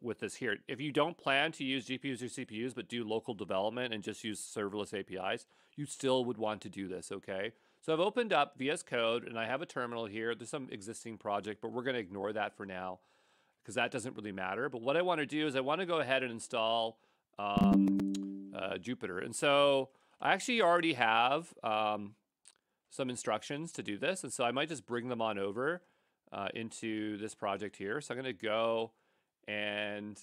with this here. If you don't plan to use GPUs or CPUs, but do local development and just use serverless APIs, you still would want to do this, okay? So I've opened up VS Code and I have a terminal here. There's some existing project, but we're gonna ignore that for now because that doesn't really matter. But what I wanna do is I wanna go ahead and install Jupyter. And so I actually already have some instructions to do this. And so I might just bring them on over into this project here. So I'm gonna go and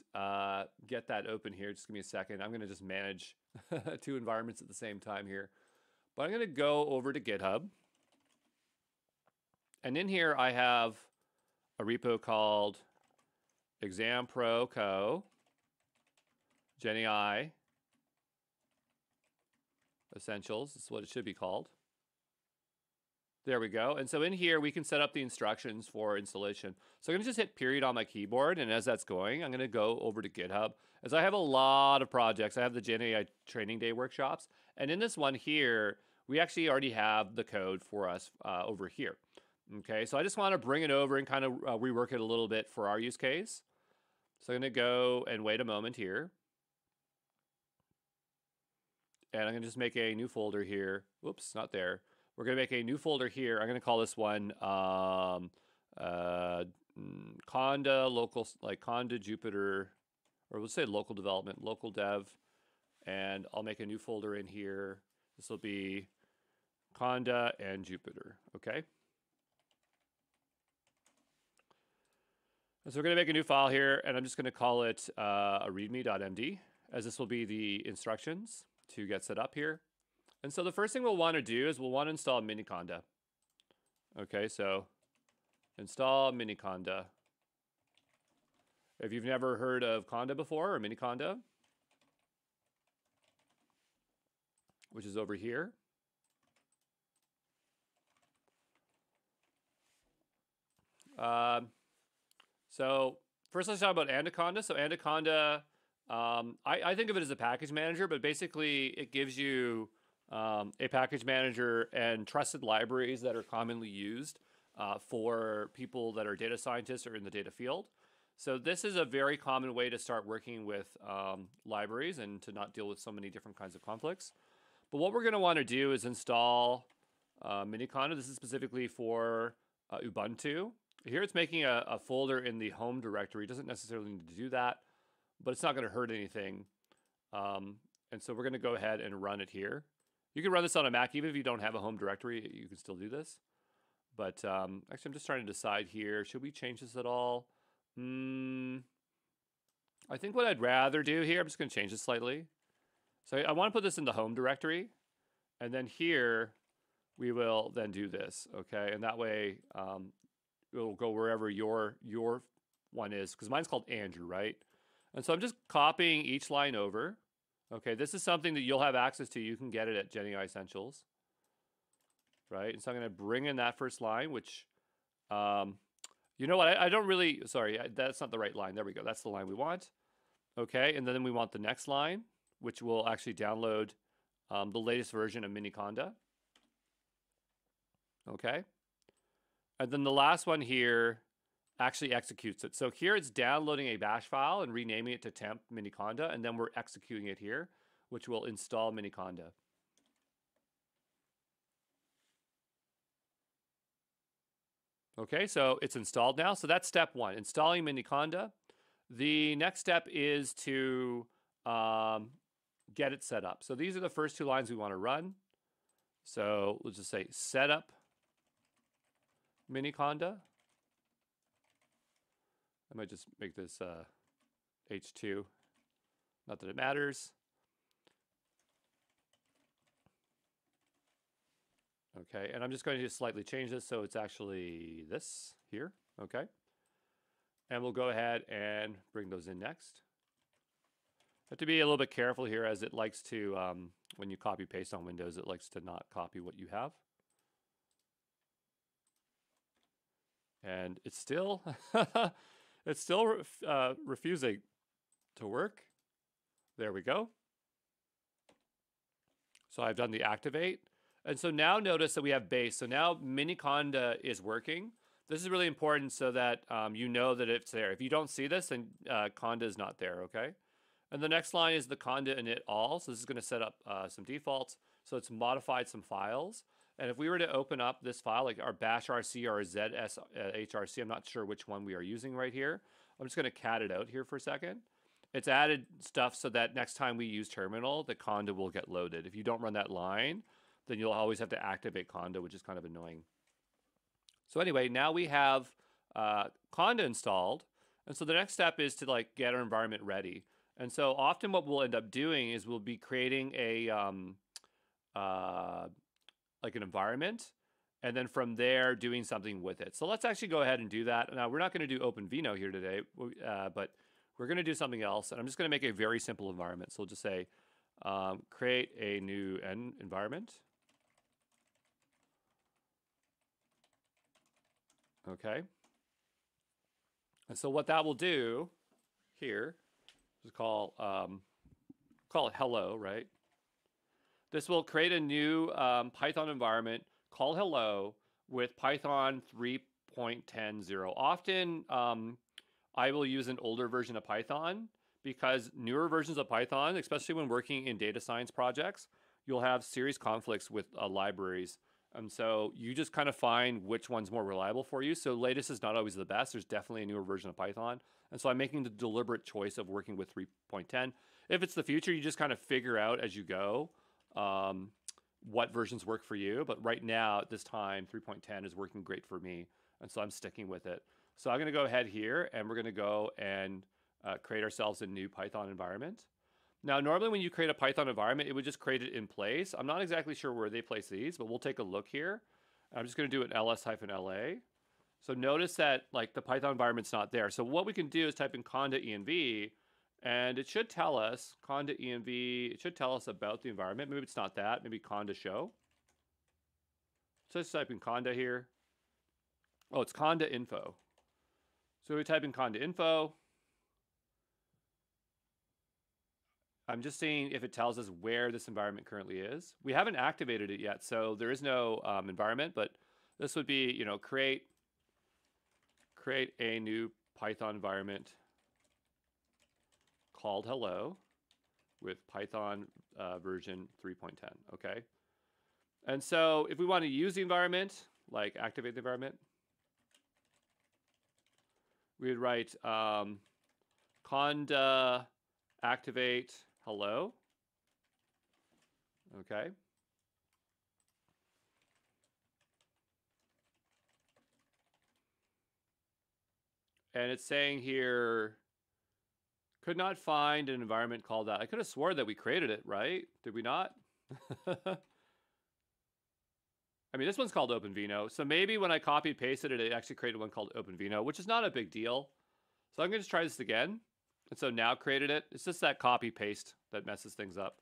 get that open here. Just give me a second. I'm gonna just manage two environments at the same time here. But I'm gonna go over to GitHub. And in here I have a repo called Exam Pro Co. GenAI Essentials. This is what it should be called. There we go. And so in here, we can set up the instructions for installation. So I'm going to just hit period on my keyboard. And as that's going, I'm going to go over to GitHub. As I have a lot of projects, I have the GenAI Training Day workshops. And in this one here, we actually already have the code for us over here. Okay, so I just want to bring it over and kind of rework it a little bit for our use case. So I'm going to go and wait a moment here. And I'm going to just make a new folder here. Whoops, not there. We're going to make a new folder here. I'm going to call this one Conda local, like Conda Jupyter, or we'll say local development, local dev. And I'll make a new folder in here. This will be Conda and Jupyter, okay? And so we're going to make a new file here, and I'm just going to call it a readme.md, as this will be the instructions to get set up here. And so the first thing we'll want to do is we'll want to install miniconda. Okay, so install miniconda. If you've never heard of Conda before, or miniconda, which is over here. So first let's talk about Anaconda. So Anaconda, I think of it as a package manager, but basically it gives you a package manager and trusted libraries that are commonly used for people that are data scientists or in the data field. So this is a very common way to start working with libraries and to not deal with so many different kinds of conflicts. But what we're going to want to do is install miniconda. This is specifically for Ubuntu. Here it's making a folder in the home directory. It doesn't necessarily need to do that, but it's not going to hurt anything. And so we're going to go ahead and run it here. You can run this on a Mac. Even if you don't have a home directory, you can still do this. But actually, I'm just trying to decide here. Should we change this at all? I think what I'd rather do here, I'm just going to change this slightly. So I want to put this in the home directory. And then here, we will then do this, okay? And that way, it'll go wherever your one is, because mine's called Andrew, right? And so I'm just copying each line over. Okay, this is something that you'll have access to. You can get it at GenAI Essentials, right? And so I'm going to bring in that first line, which, you know what? I don't really, sorry, that's not the right line. There we go. That's the line we want. Okay, and then we want the next line, which will actually download the latest version of Miniconda. Okay, and then the last one here actually executes it. So here it's downloading a bash file and renaming it to temp Miniconda, and then we're executing it here, which will install Miniconda. Okay, so it's installed now. So that's step one, installing Miniconda. The next step is to get it set up. So these are the first two lines we want to run. So let's just say setup Miniconda. I might just make this H2. Not that it matters. Okay, and I'm just going to slightly change this so it's actually this here. Okay. And we'll go ahead and bring those in next. Have to be a little bit careful here as it likes to, when you copy paste on Windows, it likes to not copy what you have. And it's still, it's still refusing to work. There we go. So I've done the activate. And so now notice that we have base. So now Miniconda is working. This is really important so that you know that it's there. If you don't see this, then conda is not there, okay? And the next line is the conda init all. So this is going to set up some defaults. So it's modified some files. And if we were to open up this file, like our bash rc or zshrc, I'm not sure which one we are using right here. I'm just going to cat it out here for a second. It's added stuff so that next time we use terminal, the conda will get loaded. If you don't run that line, then you'll always have to activate conda, which is kind of annoying. So anyway, now we have conda installed. And so the next step is to like get our environment ready. And so often what we'll end up doing is we'll be creating a like an environment, and then from there doing something with it. So let's actually go ahead and do that. Now we're not going to do OpenVINO here today, but we're going to do something else. And I'm just going to make a very simple environment. So we'll just say create a new environment. Okay. And so what that will do here is call it hello, right? This will create a new Python environment called hello with Python 3.10.0. Often I will use an older version of Python because newer versions of Python, especially when working in data science projects, you'll have serious conflicts with libraries. And so you just kind of find which one's more reliable for you. So latest is not always the best. There's definitely a newer version of Python. And so I'm making the deliberate choice of working with 3.10. If it's the future, you just kind of figure out as you go what versions work for you. But right now, at this time, 3.10 is working great for me. And so I'm sticking with it. So I'm going to go ahead here, and we're going to go and create ourselves a new Python environment. Now, normally when you create a Python environment, it would just create it in place. I'm not exactly sure where they place these, but we'll take a look here. I'm just going to do an ls-la. So notice that like the Python environment's not there. So what we can do is type in conda env, and it should tell us, conda env, it should tell us about the environment. Maybe it's not that, maybe conda show. So let's type in conda here. Oh, it's conda info. So we type in conda info. I'm just seeing if it tells us where this environment currently is. We haven't activated it yet, so there is no environment, but this would be, you know, create a new Python environment called hello with Python version 3.10, okay? And so if we want to use the environment, like activate the environment, we would write conda activate hello. Okay. And it's saying here, could not find an environment called that. I could have swore that we created it, right? Did we not? I mean, this one's called OpenVINO. So maybe when I copied pasted it, it actually created one called OpenVINO, which is not a big deal. So I'm going to just try this again. And so now created it. It's just that copy paste that messes things up.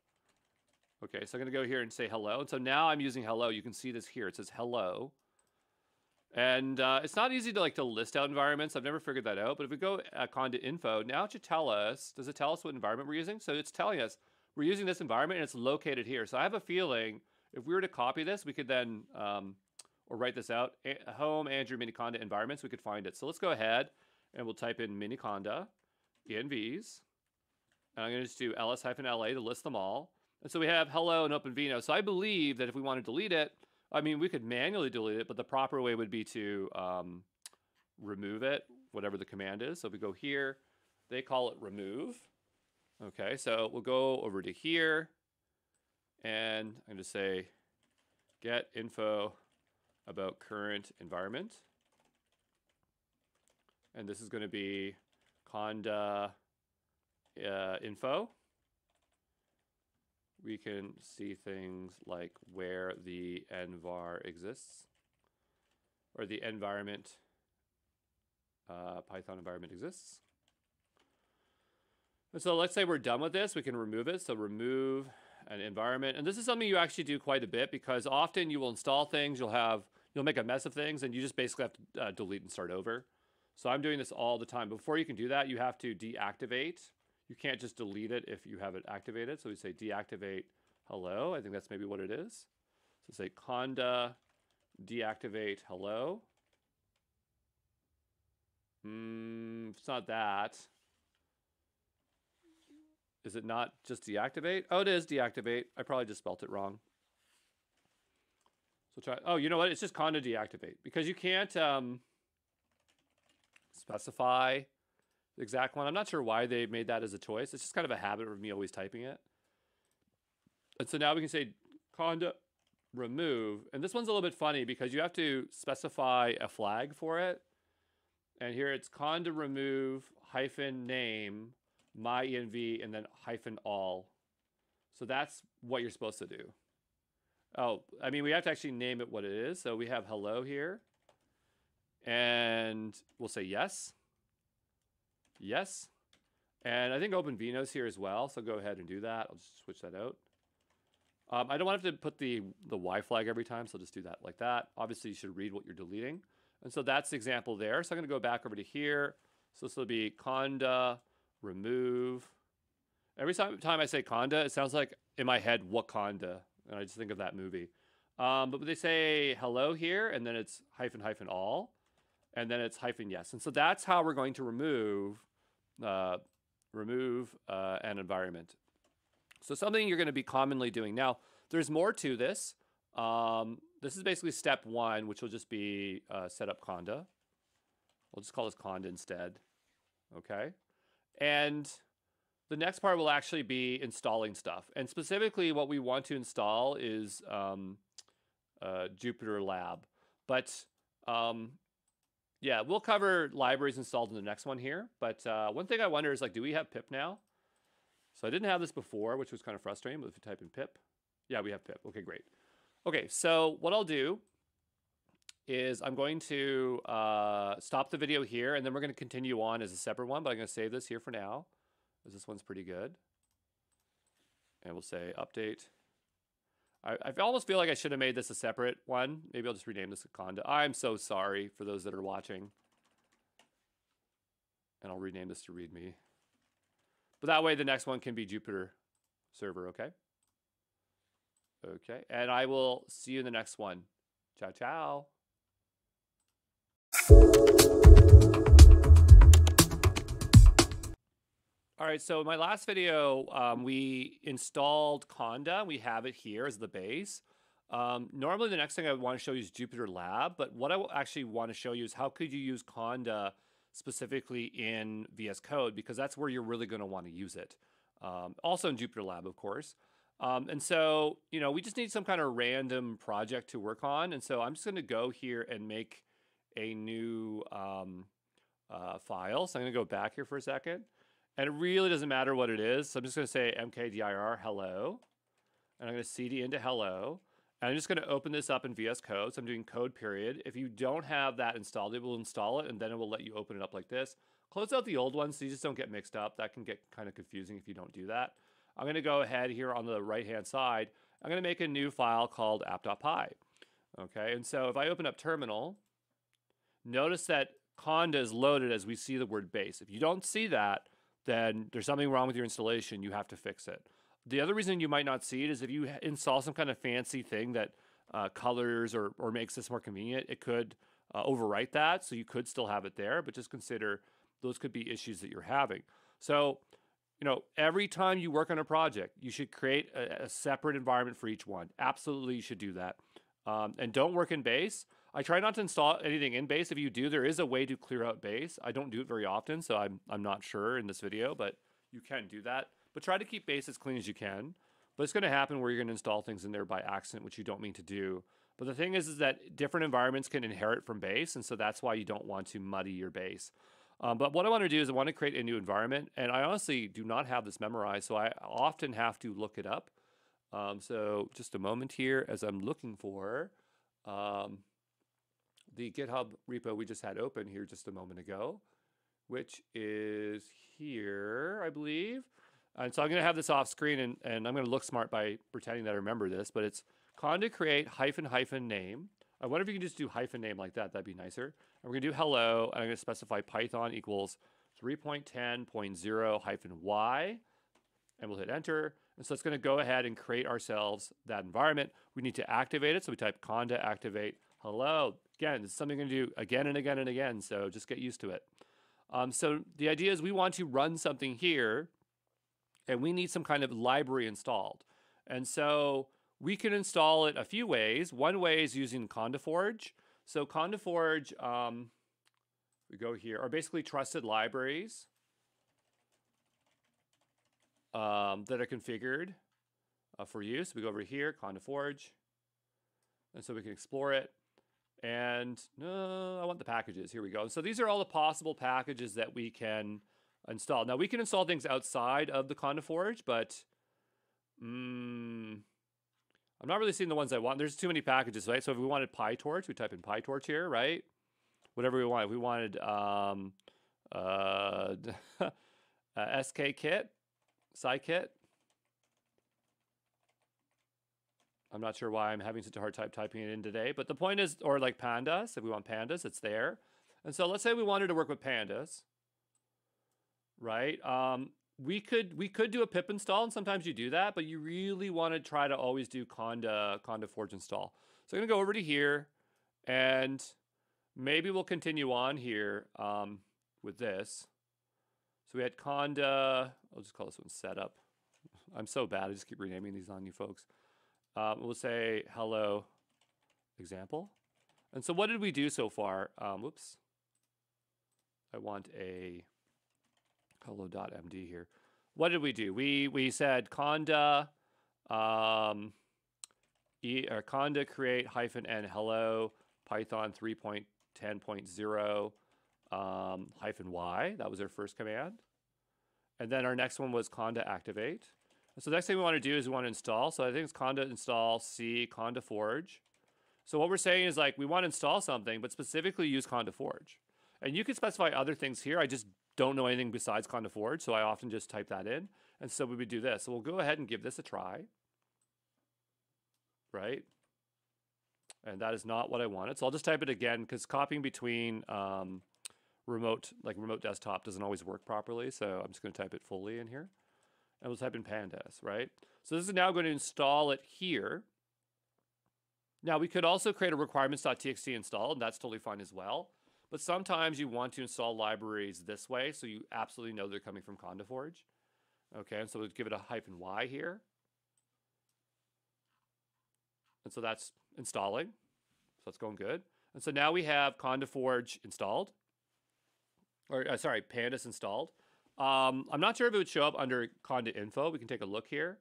Okay, so I'm going to go here and say hello. And so now I'm using hello. You can see this here. It says hello. And it's not easy to list out environments. I've never figured that out. But if we go conda info, now it should tell us, does it tell us what environment we're using? So it's telling us we're using this environment and it's located here. So I have a feeling if we were to copy this, we could then, or write this out, home Andrew miniconda environments, we could find it. So let's go ahead and we'll type in miniconda, envs. And I'm going to just do ls-la to list them all. And so we have hello and OpenVino. So I believe that if we want to delete it, I mean, we could manually delete it, but the proper way would be to remove it, whatever the command is. So if we go here, they call it remove. Okay, so we'll go over to here, and I'm going to say get info about current environment. And this is going to be conda info. We can see things like where the envar exists, or the environment, Python environment exists. And so let's say we're done with this, we can remove it. So remove an environment. And this is something you actually do quite a bit, because often you will install things, you'll make a mess of things, and you just basically have to delete and start over. So I'm doing this all the time. Before you can do that, you have to deactivate. You can't just delete it if you have it activated. So we say deactivate hello. I think that's maybe what it is. So say conda deactivate hello. It's not that. Is it not just deactivate? Oh, it is deactivate. I probably just spelt it wrong. So try, oh, you know what? It's just conda deactivate, because you can't specify the exact one. I'm not sure why they made that as a choice. It's just kind of a habit of me always typing it. And so now we can say conda remove. And this one's a little bit funny because you have to specify a flag for it. And here it's conda remove hyphen name my env and then hyphen all. So that's what you're supposed to do. Oh, I mean, we have to actually name it what it is. So we have hello here. And we'll say yes. Yes. And I think OpenVino's here as well. So go ahead and do that. I'll just switch that out. I don't want to have to put the Y flag every time. So I'll just do that like that. Obviously, you should read what you're deleting. And so that's the example there. So I'm going to go back over to here. So this will be conda remove. Every time I say conda, it sounds like in my head, Wakanda. And I just think of that movie. But they say hello here, and then it's hyphen hyphen all, and then it's hyphen yes. And so that's how we're going to remove an environment. So something you're going to be commonly doing. Now, there's more to this. This is basically step one, which will just be set up conda. We'll just call this conda instead. Okay. And the next part will actually be installing stuff. And specifically what we want to install is Jupyter Lab. But yeah, we'll cover libraries installed in the next one here. But one thing I wonder is, like, do we have pip now? So I didn't have this before, which was kind of frustrating. But if you type in pip, yeah, we have pip. Okay, great. Okay, so what I'll do is I'm going to stop the video here, and then we're going to continue on as a separate one. But I'm going to save this here for now, because this one's pretty good. And we'll say update. I almost feel like I should have made this a separate one. Maybe I'll just rename this a conda. I'm so sorry for those that are watching. And I'll rename this to readme. But that way the next one can be Jupyter server, okay? Okay, and I will see you in the next one. Ciao, ciao. All right, so in my last video, we installed Conda. We have it here as the base. Normally, the next thing I want to show you is Jupyter Lab, but what I actually want to show you is how could you use Conda specifically in VS Code, because that's where you're really going to want to use it. Also in Jupyter Lab, of course. And so, you know, we just need some kind of random project to work on. And so I'm just going to go here and make a new file. So I'm going to go back here for a second. And it really doesn't matter what it is. So I'm just going to say mkdir hello. And I'm going to cd into hello. And I'm just going to open this up in VS Code. So I'm doing code period. If you don't have that installed, it will install it. And then it will let you open it up like this. Close out the old ones so you just don't get mixed up. That can get kind of confusing if you don't do that. I'm going to go ahead here on the right-hand side. I'm going to make a new file called app.py. Okay, and so if I open up terminal, notice that conda is loaded as we see the word base. If you don't see that, then there's something wrong with your installation. You have to fix it. The other reason you might not see it is if you install some kind of fancy thing that colors or makes this more convenient, it could overwrite that. So you could still have it there, but just consider those could be issues that you're having. So, every time you work on a project, you should create a separate environment for each one. Absolutely, you should do that. And don't work in base. I try not to install anything in base. If you do, there is a way to clear out base. I don't do it very often, so I'm not sure in this video, but you can do that. But try to keep base as clean as you can. But it's going to happen where you're going to install things in there by accident, which you don't mean to do. But the thing is that different environments can inherit from base, and so that's why you don't want to muddy your base. But what I want to do is I want to create a new environment, and I honestly do not have this memorized, so I often have to look it up. So just a moment here as I'm looking for the GitHub repo we just had open here just a moment ago, which is here, I believe. And so I'm going to have this off screen, and I'm going to look smart by pretending that I remember this, but it's conda create hyphen name. I wonder if you can just do hyphen name like that. That'd be nicer. And we're going to do hello, and I'm going to specify Python equals 3.10.0 -y, and we'll hit enter. And so it's going to go ahead and create ourselves that environment. We need to activate it, so we type conda activate hello. Again, this is something I'm going to do again and again and again, so just get used to it. So the idea is we want to run something here, and we need some kind of library installed. And so we can install it a few ways. One way is using CondaForge. So CondaForge, we go here, are basically trusted libraries that are configured for use. We go over here, CondaForge, and so we can explore it. And no, I want the packages. Here we go. So these are all the possible packages that we can install. Now we can install things outside of the CondaForge, but I'm not really seeing the ones I want. There's too many packages, right? So if we wanted PyTorch, we type in PyTorch here, right? Whatever we want. If we wanted skKit, scikit. I'm not sure why I'm having such a hard time typing it in today, but the point is, or like pandas, if we want pandas, it's there. And so let's say we wanted to work with pandas, right? We could do a pip install, and sometimes you do that, but you really want to try to always do CondaForge install. So I'm gonna go over to here, and maybe we'll continue on here with this. So we had Conda, I'll just call this one setup. I'm so bad, I just keep renaming these on you folks. We'll say hello example. And so what did we do so far? Whoops. I want a hello.md here. What did we do? We said conda conda create -n hello Python 3.10.0 -y. That was our first command. And then our next one was conda activate. And so the next thing we want to do is we want to install. So I think it's conda install c CondaForge. So what we're saying is like we want to install something, but specifically use CondaForge. And you can specify other things here. I just don't know anything besides CondaForge, so I often just type that in. And so we would do this. So we'll go ahead and give this a try. Right? And that is not what I wanted. So I'll just type it again, because copying between remote desktop doesn't always work properly. So I'm just going to type it fully in here. And we'll type in pandas, right? So this is now going to install it here. Now we could also create a requirements.txt install, and that's totally fine as well. But sometimes you want to install libraries this way, so you absolutely know they're coming from CondaForge. Okay, and so we'll give it a -y here. And so that's installing. So that's going good. And so now we have CondaForge installed. Or sorry, pandas installed. I'm not sure if it would show up under conda info. We can take a look here.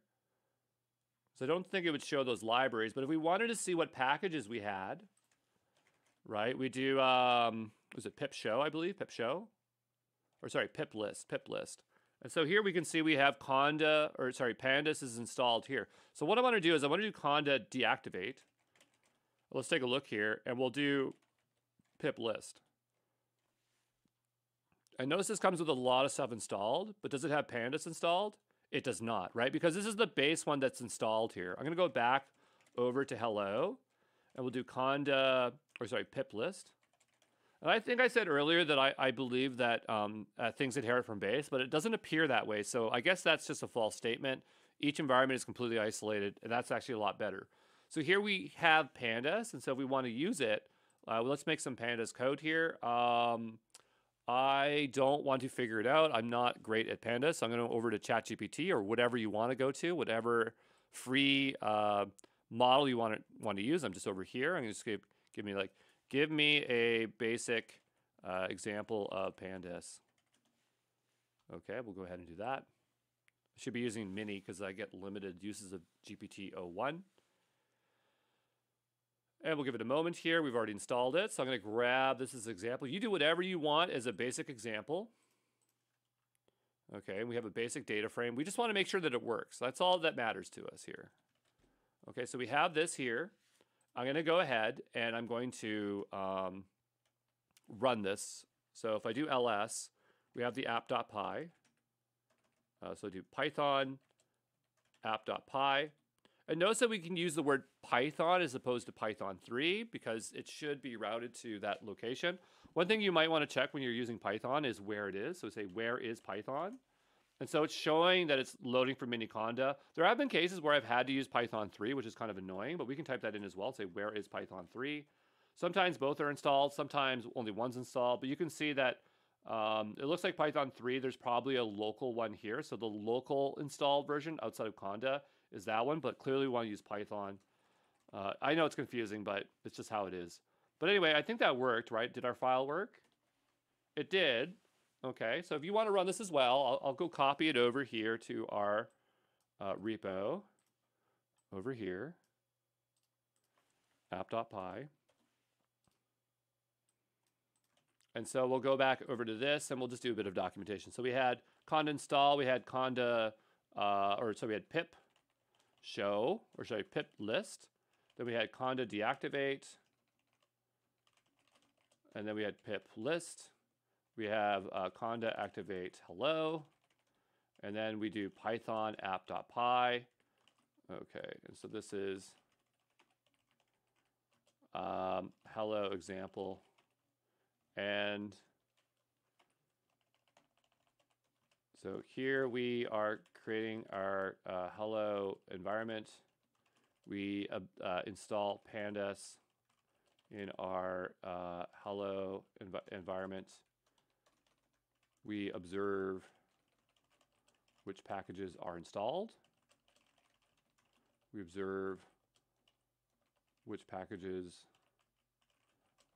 So I don't think it would show those libraries, but if we wanted to see what packages we had, right, we do, was it pip show, I believe, pip show? Or sorry, pip list. And so here we can see we have pandas is installed here. So what I want to do is I want to do conda deactivate. Let's take a look here, and we'll do pip list. I notice this comes with a lot of stuff installed, but does it have pandas installed? It does not, right? Because this is the base one that's installed here. I'm going to go back over to hello, and we'll do pip list. And I think I said earlier that I believe that things inherit from base, but it doesn't appear that way. So I guess that's just a false statement. Each environment is completely isolated, and that's actually a lot better. So here we have pandas, and so if we want to use it, well, let's make some pandas code here. I don't want to figure it out. I'm not great at pandas, so I'm going to go over to ChatGPT or whatever you want to go to, whatever free model you want to use. I'm just over here. I'm going to just give me a basic example of pandas. Okay, we'll go ahead and do that. I should be using mini because I get limited uses of GPT-01. And we'll give it a moment here. We've already installed it. So I'm going to grab this as an example. You do whatever you want as a basic example. Okay, and we have a basic data frame. We just want to make sure that it works. That's all that matters to us here. Okay, so we have this here. I'm going to go ahead and I'm going to run this. So if I do ls, we have the app.py. So do Python app.py. And notice that we can use the word Python as opposed to Python 3 because it should be routed to that location. One thing you might want to check when you're using Python is where it is. So say, where is Python? And so it's showing that it's loading from Miniconda. There have been cases where I've had to use Python 3, which is kind of annoying, but we can type that in as well. Say, where is Python 3? Sometimes both are installed. Sometimes only one's installed. But you can see that it looks like Python 3, there's probably a local one here. So the local installed version outside of Conda is that one, but clearly we want to use Python. I know it's confusing, but it's just how it is. But anyway, I think that worked, right? Did our file work? It did. Okay, so if you want to run this as well, I'll go copy it over here to our repo over here, app.py. And so we'll go back over to this and we'll just do a bit of documentation. So we had conda install, we had conda, so we had pip show, or sorry, pip list. Then we had conda deactivate. And then we had pip list. We have conda activate hello. And then we do Python app.py. Okay, and so this is hello example. And so here we are creating our hello environment. We install pandas in our hello environment. We observe which packages are installed. We observe which packages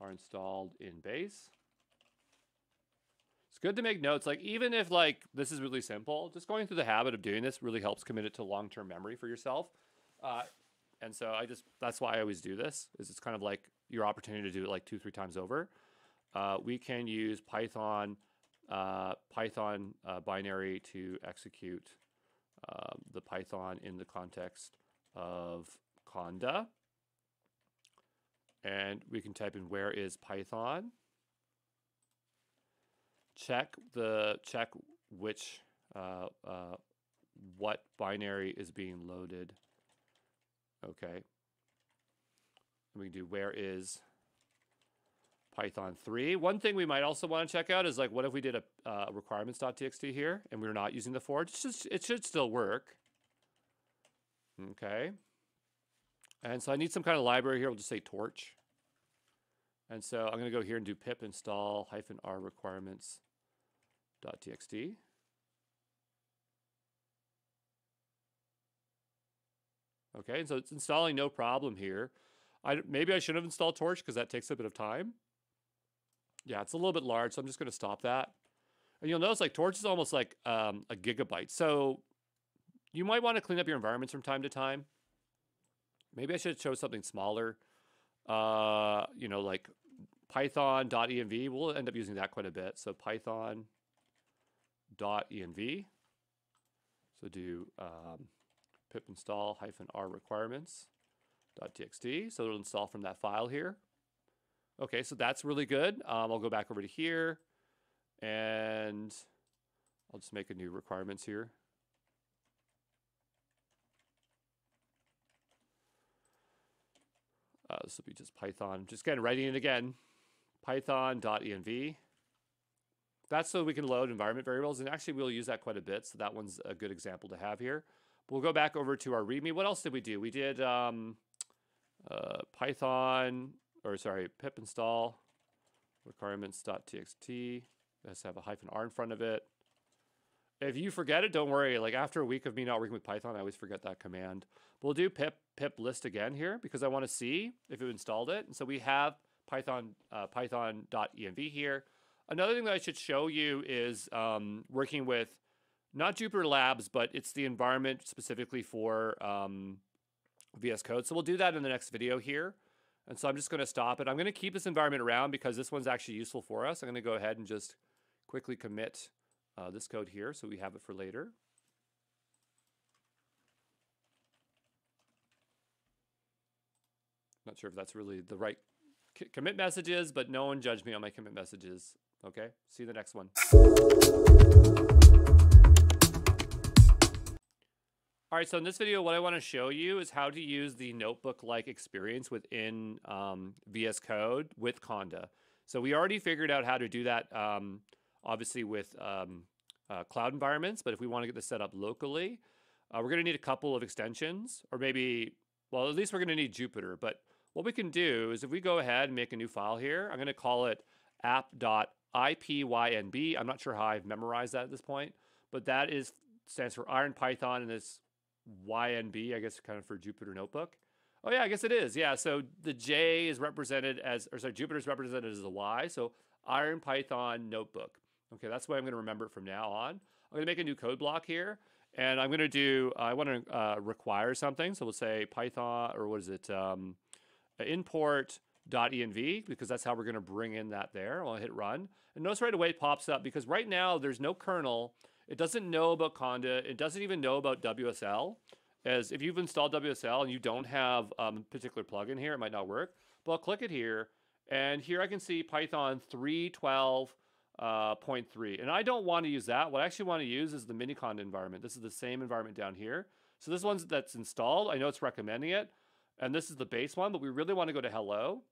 are installed in base. It's good to make notes. Like even if like this is really simple, just going through the habit of doing this really helps commit it to long-term memory for yourself. And so that's why I always do this, is it's kind of like your opportunity to do it like 2-3 times over. We can use Python binary to execute the Python in the context of conda. And we can type in where is Python. Check which what binary is being loaded. Okay. And we can do where is Python 3. One thing we might also want to check out is like, what if we did a requirements.txt here and we're not using the for? It should still work. Okay. And so I need some kind of library here. We'll just say torch. And so I'm going to go here and do pip install -r requirements.txt. Okay, and so it's installing no problem here. Maybe I should have installed torch because that takes a bit of time. Yeah, it's a little bit large, so I'm just going to stop that. And you'll notice like torch is almost like a gigabyte. So you might want to clean up your environments from time to time. Maybe I should show something smaller. You know, like python.env. We'll end up using that quite a bit. So python.env. So do pip install -r requirements.txt. So it'll install from that file here. Okay, so that's really good. I'll go back over to here and I'll just make a new requirements here. This will be just Python. Just again, writing it again. python.env. That's so we can load environment variables, and actually we'll use that quite a bit, so that one's a good example to have here. But we'll go back over to our README. What else did we do? We did Python, or sorry, pip install requirements.txt. It has to have a -r in front of it. If you forget it, don't worry. Like after a week of me not working with Python, I always forget that command. We'll do pip list again here because I want to see if it installed it. And so we have python.env here. Another thing that I should show you is working with not Jupyter Labs, but it's the environment specifically for VS Code. So we'll do that in the next video here. And so I'm just going to stop it. I'm going to keep this environment around because this one's actually useful for us. I'm going to go ahead and just quickly commit this code here so we have it for later. Not sure if that's really the right commit messages, but no one judge me on my commit messages. Okay, see you in the next one. All right, so in this video, what I want to show you is how to use the notebook-like experience within VS Code with Conda. So we already figured out how to do that, obviously with cloud environments, but if we want to get this set up locally, we're going to need a couple of extensions, or maybe, well, at least we're going to need Jupyter. But what we can do is if we go ahead and make a new file here, I'm going to call it app.ipynb. I'm not sure how I've memorized that at this point, but that stands for Iron Python, and this YNB, I guess, kind of for Jupyter Notebook. Oh yeah, I guess it is. Yeah, so the J is represented as, or sorry, Jupyter is represented as a Y. So Iron Python Notebook. Okay, that's the way I'm going to remember it from now on. I'm going to make a new code block here, and I'm going to do, I want to require something. So we'll say Python, or what is it, import.env, because that's how we're going to bring in that there. I'll hit run. And notice right away it pops up, because right now there's no kernel. It doesn't know about Conda. It doesn't even know about WSL. As if you've installed WSL and you don't have a particular plugin here, it might not work. But I'll click it here, and here I can see Python 3.12.3. And I don't want to use that. What I actually want to use is the mini Conda environment. This is the same environment down here. So this one's that's installed. I know it's recommending it. And this is the base one, but we really want to go to hello.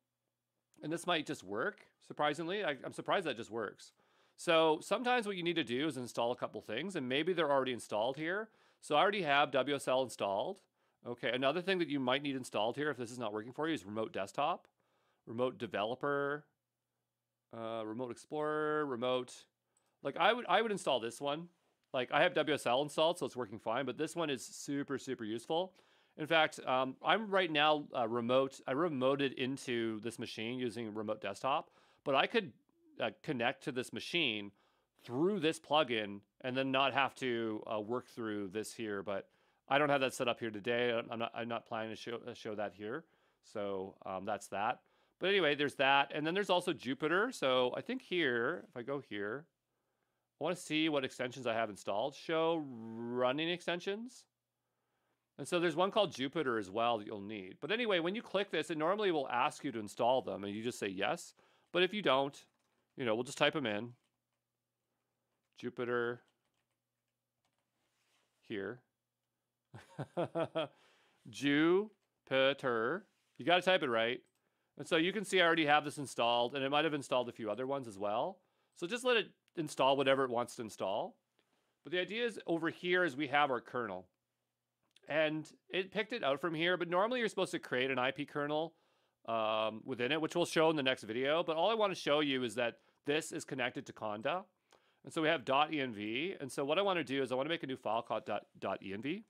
And this might just work, surprisingly. I'm surprised that just works. So sometimes what you need to do is install a couple things, and maybe they're already installed here. So I already have WSL installed. Okay, another thing that you might need installed here if this is not working for you is Remote Desktop, Remote Developer, Remote Explorer, Remote. Like I would install this one. Like I have WSL installed, so it's working fine, but this one is super, super useful. In fact, I'm right now I remoted into this machine using Remote Desktop, but I could connect to this machine through this plugin and then not have to work through this here. But I don't have that set up here today. I'm not planning to show that here. So that's that. But anyway, there's that. And then there's also Jupyter. So I think here, if I go here, I want to see what extensions I have installed. Show running extensions. And so there's one called Jupyter as well that you'll need. But anyway, when you click this, it normally will ask you to install them, and you just say yes. But if you don't, you know, we'll just type them in. Jupyter here. Jupyter. You got to type it right. And so you can see I already have this installed, and it might have installed a few other ones as well. So just let it install whatever it wants to install. But the idea is over here is we have our kernel. And it picked it out from here, but normally you're supposed to create an IP kernel within it, which we'll show in the next video. But all I want to show you is that this is connected to Conda. And so we have .env. And so what I want to do is I want to make a new file called .env.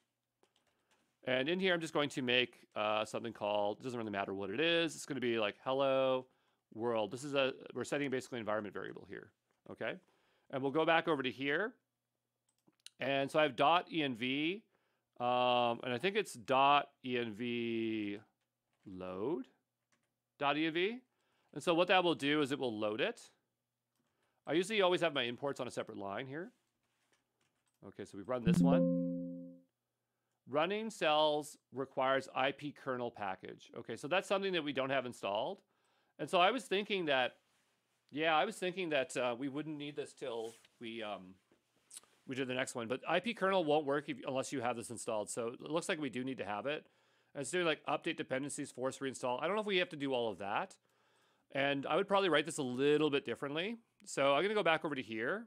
And in here, I'm just going to make something called, it doesn't really matter what it is. It's going to be like hello world. This is we're setting basically an environment variable here. Okay. And we'll go back over to here. And so I have .env. And I think it's .env load .env. And so what that will do is it will load it. I usually always have my imports on a separate line here. Okay, so we run this one. Running cells requires IP kernel package. Okay, so that's something that we don't have installed. And so I was thinking that, we wouldn't need this till we did the next one, but IP kernel won't work unless you have this installed. So it looks like we do need to have it. And it's doing like update dependencies, force reinstall. I don't know if we have to do all of that. And I would probably write this a little bit differently. So I'm going to go back over to here.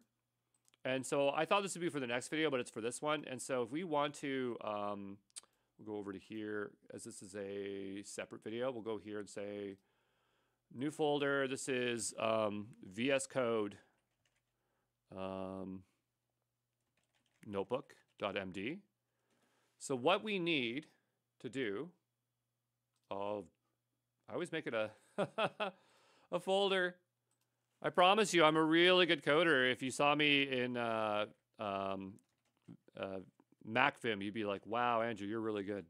And so I thought this would be for the next video, but it's for this one. And so if we want to, we'll go over to here, as this is a separate video. We'll go here and say, new folder. This is VS Code notebook.md. So what we need to do, I always make it a a folder. I promise you, I'm a really good coder. If you saw me in MacVim, you'd be like, wow, Andrew, you're really good.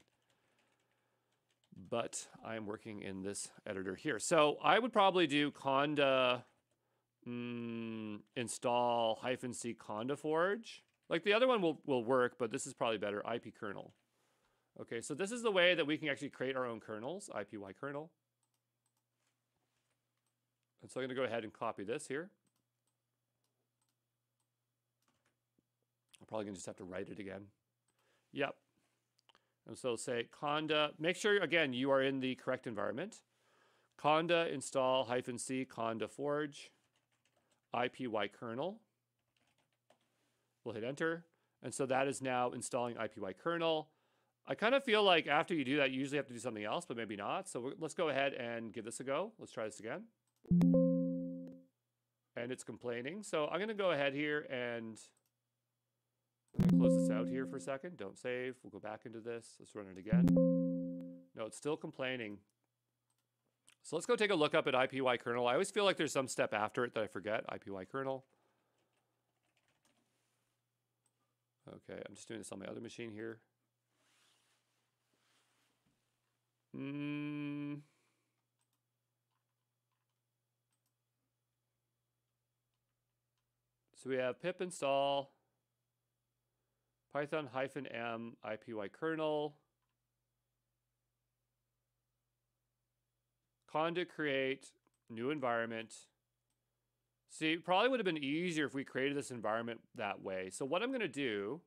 But I'm working in this editor here. So I would probably do conda install -c conda forge. Like the other one will work, but this is probably better, IP kernel. Okay, so this is the way that we can actually create our own kernels, IPY kernel. And so I'm going to go ahead and copy this here. I'm probably going to just have to write it again. Yep. And so say conda, make sure, again, you are in the correct environment. Conda install -c conda forge, IPY kernel. We'll hit enter. And so that is now installing IPY kernel. I kind of feel like after you do that, you usually have to do something else, but maybe not. So let's go ahead and give this a go. Let's try this again. And it's complaining. So I'm going to go ahead here and I'm going to close this out here for a second. Don't save. We'll go back into this. Let's run it again. No, it's still complaining. So let's go take a look up at IPY kernel. I always feel like there's some step after it that I forget. IPY kernel. Okay, I'm just doing this on my other machine here. So we have pip install Python -m IPY kernel, conda create new environment. See, it probably would have been easier if we created this environment that way. So what I'm going to do,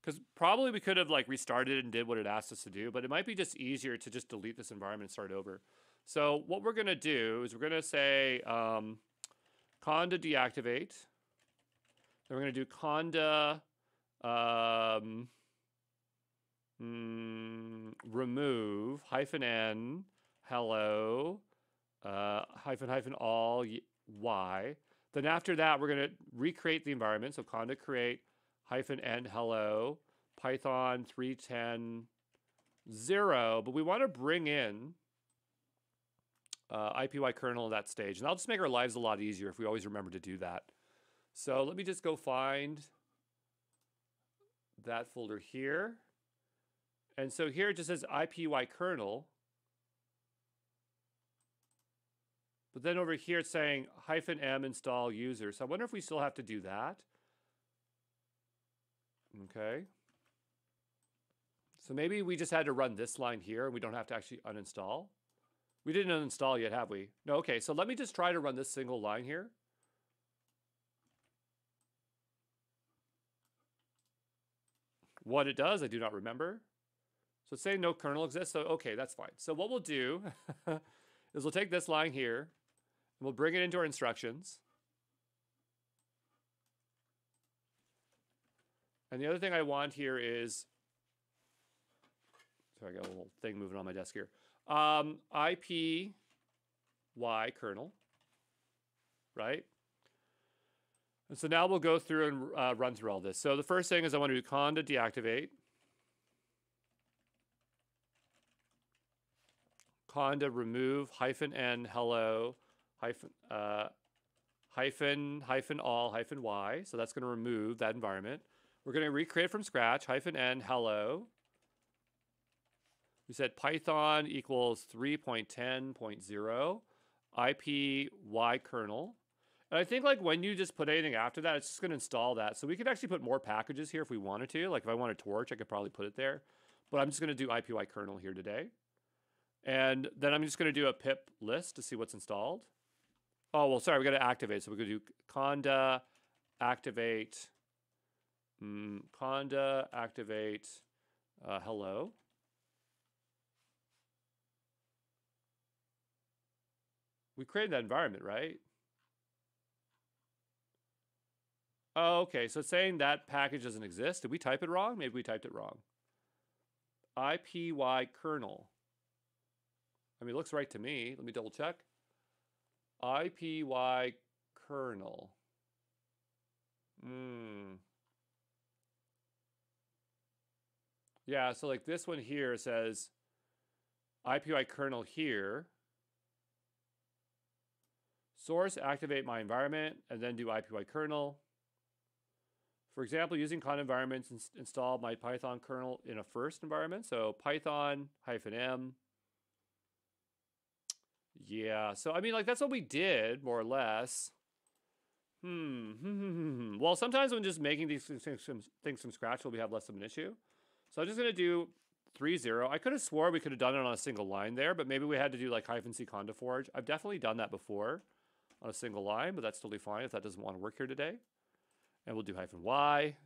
because probably we could have like restarted and did what it asked us to do, but it might be just easier to just delete this environment and start over. So what we're going to do is we're going to say conda deactivate. Then we're going to do conda remove -n hello -all y. Then after that, we're going to recreate the environment. So conda create -n hello Python 3.10 0. But we want to bring in IPY kernel at that stage. And that'll just make our lives a lot easier if we always remember to do that. So let me just go find that folder here. And so here it just says IPY kernel. But then over here it's saying -m install user. So I wonder if we still have to do that. Okay. So maybe we just had to run this line here and we don't have to actually uninstall. We didn't uninstall yet, have we? No, okay. So let me just try to run this single line here. What it does, I do not remember. So it's saying no kernel exists. So okay, that's fine. So what we'll do is we'll take this line here and we'll bring it into our instructions. And the other thing I want here is, sorry, I got a little thing moving on my desk here. IPY kernel, right? And so now we'll go through and run through all this. So the first thing is I want to do conda deactivate. Conda remove -n hello -all -y. So that's going to remove that environment. We're going to recreate from scratch -n hello. We said Python equals 3.10.0 IPY kernel. And I think like when you just put anything after that, it's just going to install that. So we could actually put more packages here if we wanted to. Like if I wanted Torch, I could probably put it there. But I'm just going to do IPY kernel here today. And then I'm just going to do a pip list to see what's installed. Oh, well, sorry, we got to activate. So we're going to do conda activate, hello. We created that environment, right? Oh, okay, so it's saying that package doesn't exist. Did we type it wrong? Maybe we typed it wrong. IPY kernel. I mean, it looks right to me. Let me double check. IPY kernel. Yeah, so like this one here says IPY kernel here. Source, activate my environment, and then do IPY kernel. For example, using conda environments, install my Python kernel in a first environment. So Python -m. Yeah, so I mean, like that's what we did, more or less. Well, sometimes when just making these things from scratch, we have less of an issue. So I'm just going to do 3.0. I could have swore we could have done it on a single line there, but maybe we had to do like -c conda forge. I've definitely done that before on a single line, but that's totally fine if that doesn't want to work here today. And we'll do -y.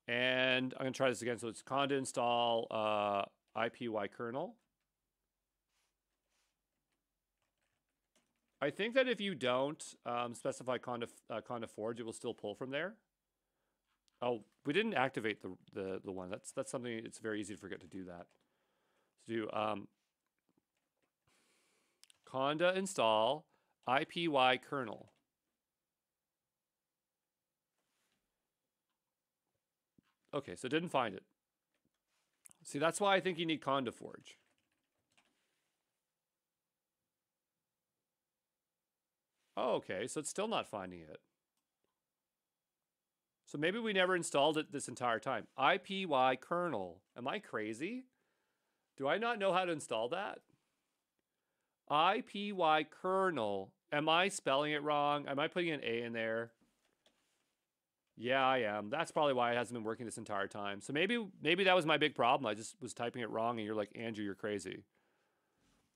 And I'm going to try this again. So it's conda install IPY kernel. I think that if you don't specify conda forge, it will still pull from there. Oh, we didn't activate the one. That's something. It's very easy to forget to do that. So do conda install IPY kernel. Okay, so didn't find it. See, that's why I think you need conda forge. Oh, okay, so it's still not finding it. So maybe we never installed it this entire time. IPY kernel. Am I crazy? Do I not know how to install that? IPY kernel. Am I spelling it wrong? Am I putting an A in there? Yeah, I am. That's probably why it hasn't been working this entire time. So maybe that was my big problem. I just was typing it wrong and you're like, Andrew, you're crazy.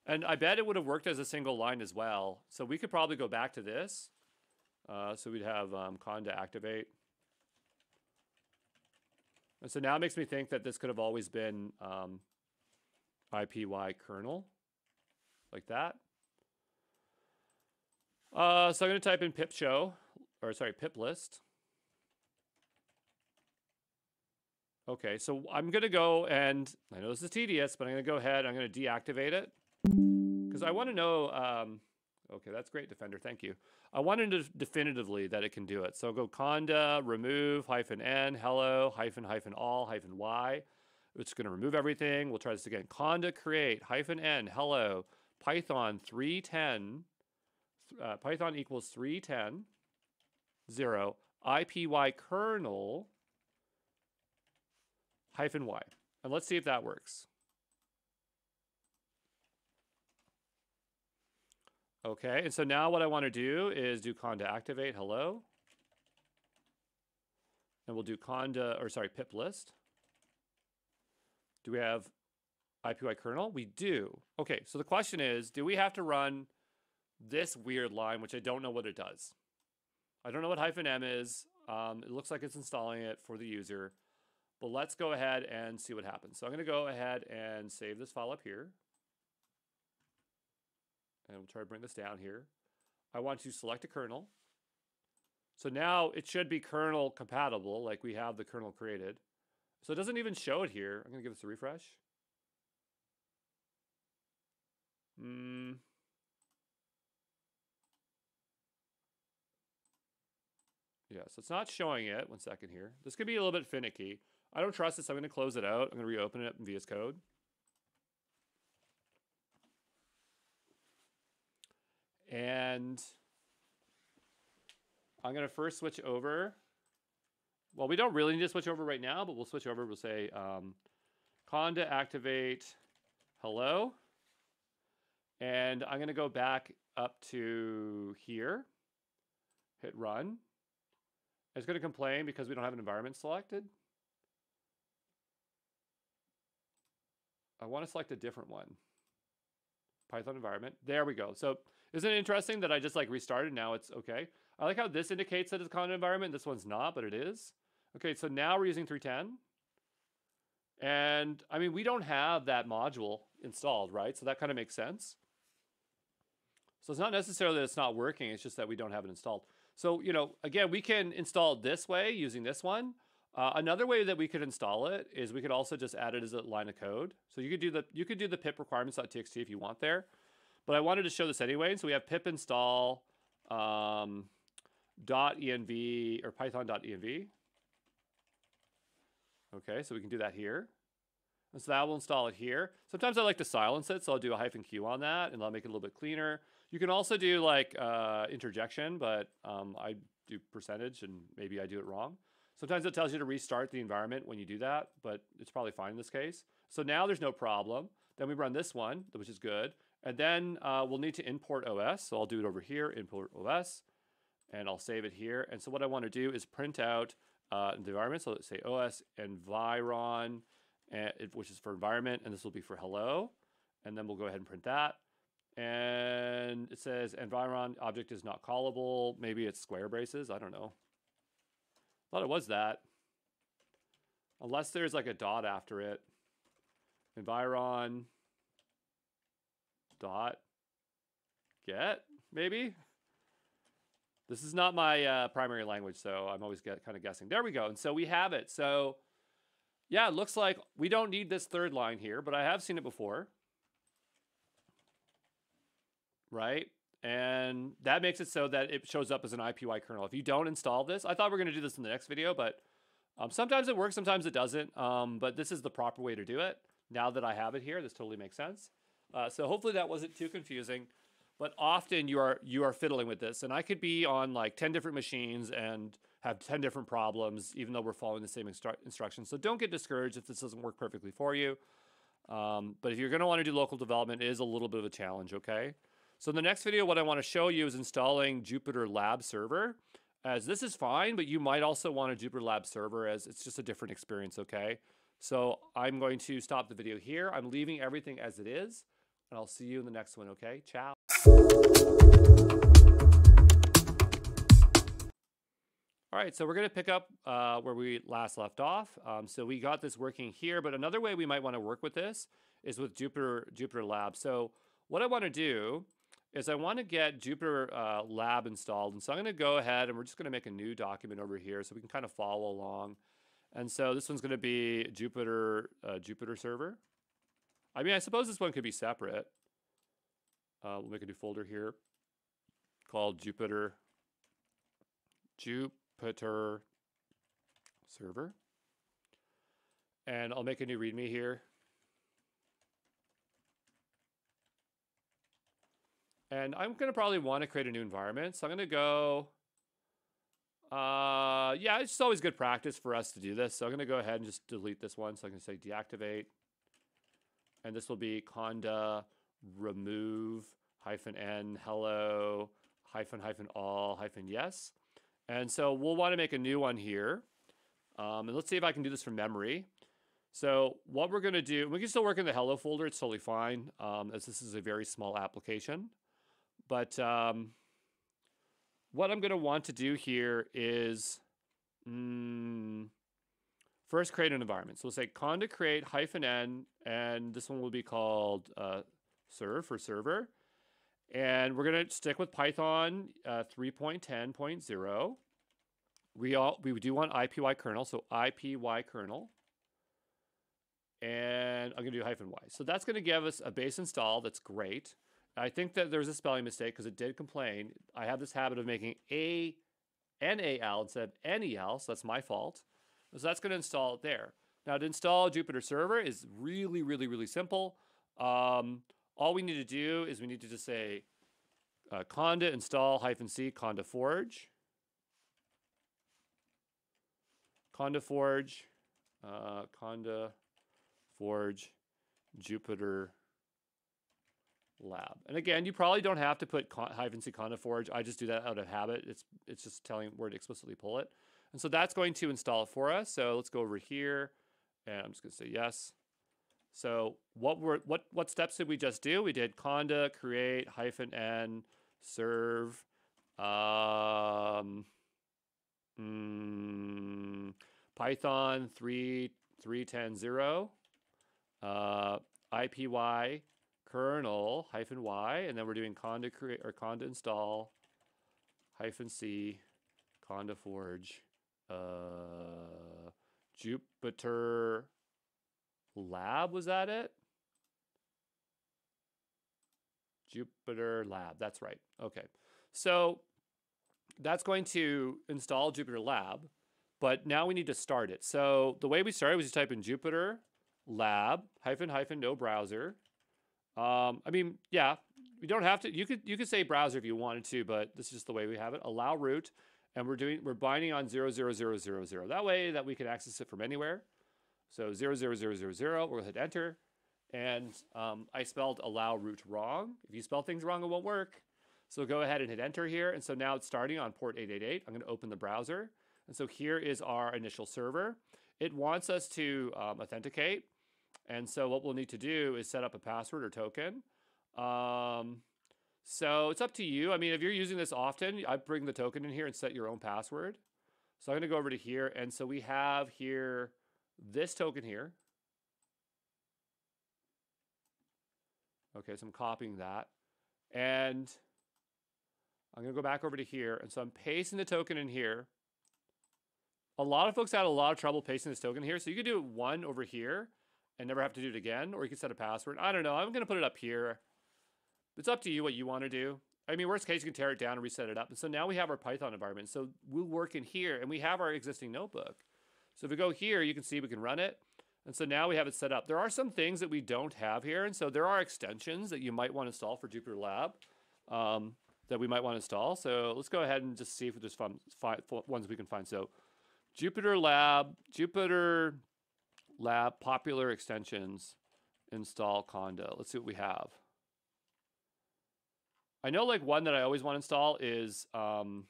And I bet it would have worked as a single line as well. So we could probably go back to this. So we'd have conda activate. And so now it makes me think that this could have always been IPY kernel, like that. So I'm going to type in pip list. Okay, so I'm going to go and, I know this is tedious, but I'm going to go ahead, I'm going to deactivate it. Because I want to know, okay, that's great, Defender, thank you. I want to know definitively that it can do it. So I'll go conda, remove, -n, hello, -all, -y. It's going to remove everything. We'll try this again. Conda create, -n, hello, Python 310, Python equals 310, 0, IPY kernel, -y. And let's see if that works. Okay, and so now what I want to do is do conda activate, hello. And we'll do pip list. Do we have IPY kernel? We do. Okay, so the question is, do we have to run this weird line, which I don't know what it does? I don't know what -m is. It looks like it's installing it for the user. But let's go ahead and see what happens. So I'm going to go ahead and save this file up here. And we'll try to bring this down here. I want to select a kernel. So now it should be kernel compatible, like we have the kernel created. So it doesn't even show it here. I'm going to give this a refresh. Yeah, so it's not showing it. 1 second here. This could be a little bit finicky. I don't trust this. I'm going to close it out. I'm going to reopen it in VS Code. And I'm going to first switch over. Well, we don't really need to switch over right now, but we'll switch over. We'll say conda activate hello. And I'm going to go back up to here. Hit run. It's going to complain because we don't have an environment selected. I want to select a different one. Python environment. There we go. So isn't it interesting that I just like restarted? Now it's okay. I like how this indicates that it's conda environment. This one's not, but it is. Okay, so now we're using 310. And I mean, we don't have that module installed, right? So that kind of makes sense. So it's not necessarily that it's not working, it's just that we don't have it installed. So, you know, again, we can install it this way using this one. Another way that we could install it is we could also just add it as a line of code. So you could do the pip requirements.txt if you want there. But I wanted to show this anyway. So we have pip install .env or python.env. Okay, so we can do that here. And so that will install it here. Sometimes I like to silence it, so I'll do a -q on that, and I'll make it a little bit cleaner. You can also do like interjection, but I do percentage, and maybe I do it wrong. Sometimes it tells you to restart the environment when you do that, but it's probably fine in this case. So now there's no problem. Then we run this one, which is good. And then we'll need to import OS. So I'll do it over here, import OS, and I'll save it here. And so what I want to do is print out the environment. So let's say OS environ, which is for environment, and this will be for hello. And then we'll go ahead and print that. And it says environ object is not callable. Maybe it's square braces. I don't know. Thought it was that. Unless there's like a dot after it. Environ dot get, maybe? This is not my primary language, so I'm always kind of guessing. There we go. And so we have it. So yeah, it looks like we don't need this third line here, but I have seen it before. Right? And that makes it so that it shows up as an IPY kernel. If you don't install this, I thought we were going to do this in the next video, but sometimes it works, sometimes it doesn't. But this is the proper way to do it. Now that I have it here, this totally makes sense. So hopefully that wasn't too confusing. But often you are fiddling with this. And I could be on like 10 different machines and have 10 different problems, even though we're following the same instructions. So don't get discouraged if this doesn't work perfectly for you. But if you're going to want to do local development, it is a little bit of a challenge, okay? So in the next video, what I want to show you is installing Jupyter Lab Server. As this is fine, but you might also want a Jupyter Lab Server as it's just a different experience, okay? So I'm going to stop the video here. I'm leaving everything as it is, and I'll see you in the next one, okay? Ciao. All right, so we're going to pick up where we last left off. So we got this working here, but another way we might want to work with this is with Jupyter Lab. So what I want to do is I want to get Jupyter Lab installed. And so I'm going to go ahead and we're just going to make a new document over here so we can kind of follow along. And so this one's going to be Jupyter server. I mean, I suppose this one could be separate. We'll make a new folder here called Jupyter server. And I'll make a new README here. And I'm going to probably want to create a new environment. So I'm going to go, yeah, it's just always good practice for us to do this. So I'm going to go ahead and just delete this one. So I can say deactivate. And this will be conda remove -n hello -all -yes. And so we'll want to make a new one here. And let's see if I can do this from memory. So what we're going to do, we can still work in the hello folder. It's totally fine, as this is a very small application. But what I'm going to want to do here is first create an environment. So we'll say conda create -n, and this one will be called serve for server. And we're going to stick with Python 3.10.0. We do want IPY kernel, so IPY kernel. And I'm going to do -y. So that's going to give us a base install. That's great. I think that there's a spelling mistake because it did complain. I have this habit of making NAL instead of NEL, so that's my fault. So that's going to install it there. Now to install Jupyter Server is really, really, really simple. All we need to do is we need to just say conda install -c conda forge. Conda forge Jupyter Lab. And again, you probably don't have to put -c conda forge. I just do that out of habit. It's just telling where to explicitly pull it. And so that's going to install it for us. So let's go over here, and I'm just going to say yes. So what steps did we just do? We did conda create -n serve Python 3 3.10.0, IPY kernel -y, and then we're doing conda create or conda install -c conda forge Jupyter Lab. Was that it? Jupyter Lab. That's right. Okay. So that's going to install Jupyter Lab, but now we need to start it. So the way we started was just type in Jupyter Lab -- no browser. I mean, yeah, we don't have to. You could say browser if you wanted to, but this is just the way we have it. Allow root, and we're binding on 00000. That way that we can access it from anywhere. So 00000. We'll hit enter, and I spelled allow root wrong. If you spell things wrong, it won't work. So go ahead and hit enter here, and so now it's starting on port 888. I'm going to open the browser, and so here is our initial server. It wants us to authenticate. And so what we'll need to do is set up a password or token. So it's up to you. I mean, if you're using this often, I bring the token in here and set your own password. So I'm going to go over to here. And so we have here this token here. Okay, so I'm copying that. And I'm going to go back over to here. And so I'm pasting the token in here. A lot of folks had a lot of trouble pasting this token here. So you could do one over here and never have to do it again, or you can set a password. I don't know. I'm going to put it up here. It's up to you what you want to do. I mean, worst case, you can tear it down and reset it up. And so now we have our Python environment. So we'll work in here, and we have our existing notebook. So if we go here, you can see we can run it. And so now we have it set up. There are some things that we don't have here. And so there are extensions that you might want to install for Jupyter Lab that we might want to install. So let's go ahead and just see if there's ones we can find. So Jupyter Lab popular extensions install conda. Let's see what we have. I know like one that I always want to install is the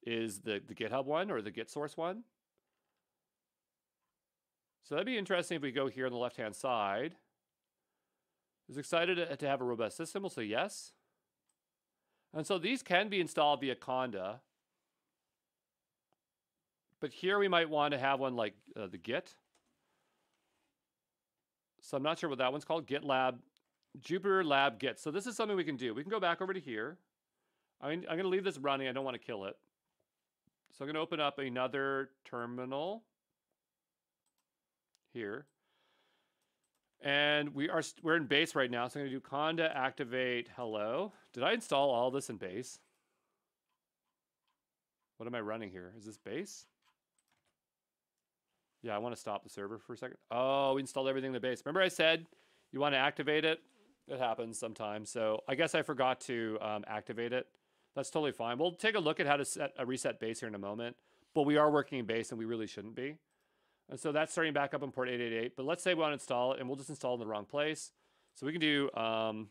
GitHub one or the Git source one. So that'd be interesting if we go here on the left-hand side. Is excited to have a robust system. We'll say yes. And so these can be installed via conda. But here we might want to have one like the Git. So I'm not sure what that one's called. GitLab, Jupyter Lab Git. So this is something we can do. We can go back over to here. I'm going to leave this running. I don't want to kill it. So I'm going to open up another terminal here. And we're in base right now. So I'm going to do conda activate hello. Did I install all this in base? What am I running here? Is this base? Yeah, I want to stop the server for a second. Oh, we installed everything in the base. Remember I said you want to activate it? It happens sometimes. So I guess I forgot to activate it. That's totally fine. We'll take a look at how to reset base here in a moment. But we are working in base and we really shouldn't be. And so that's starting back up on port 888. But let's say we want to install it and we'll just install it in the wrong place. So we can do, conda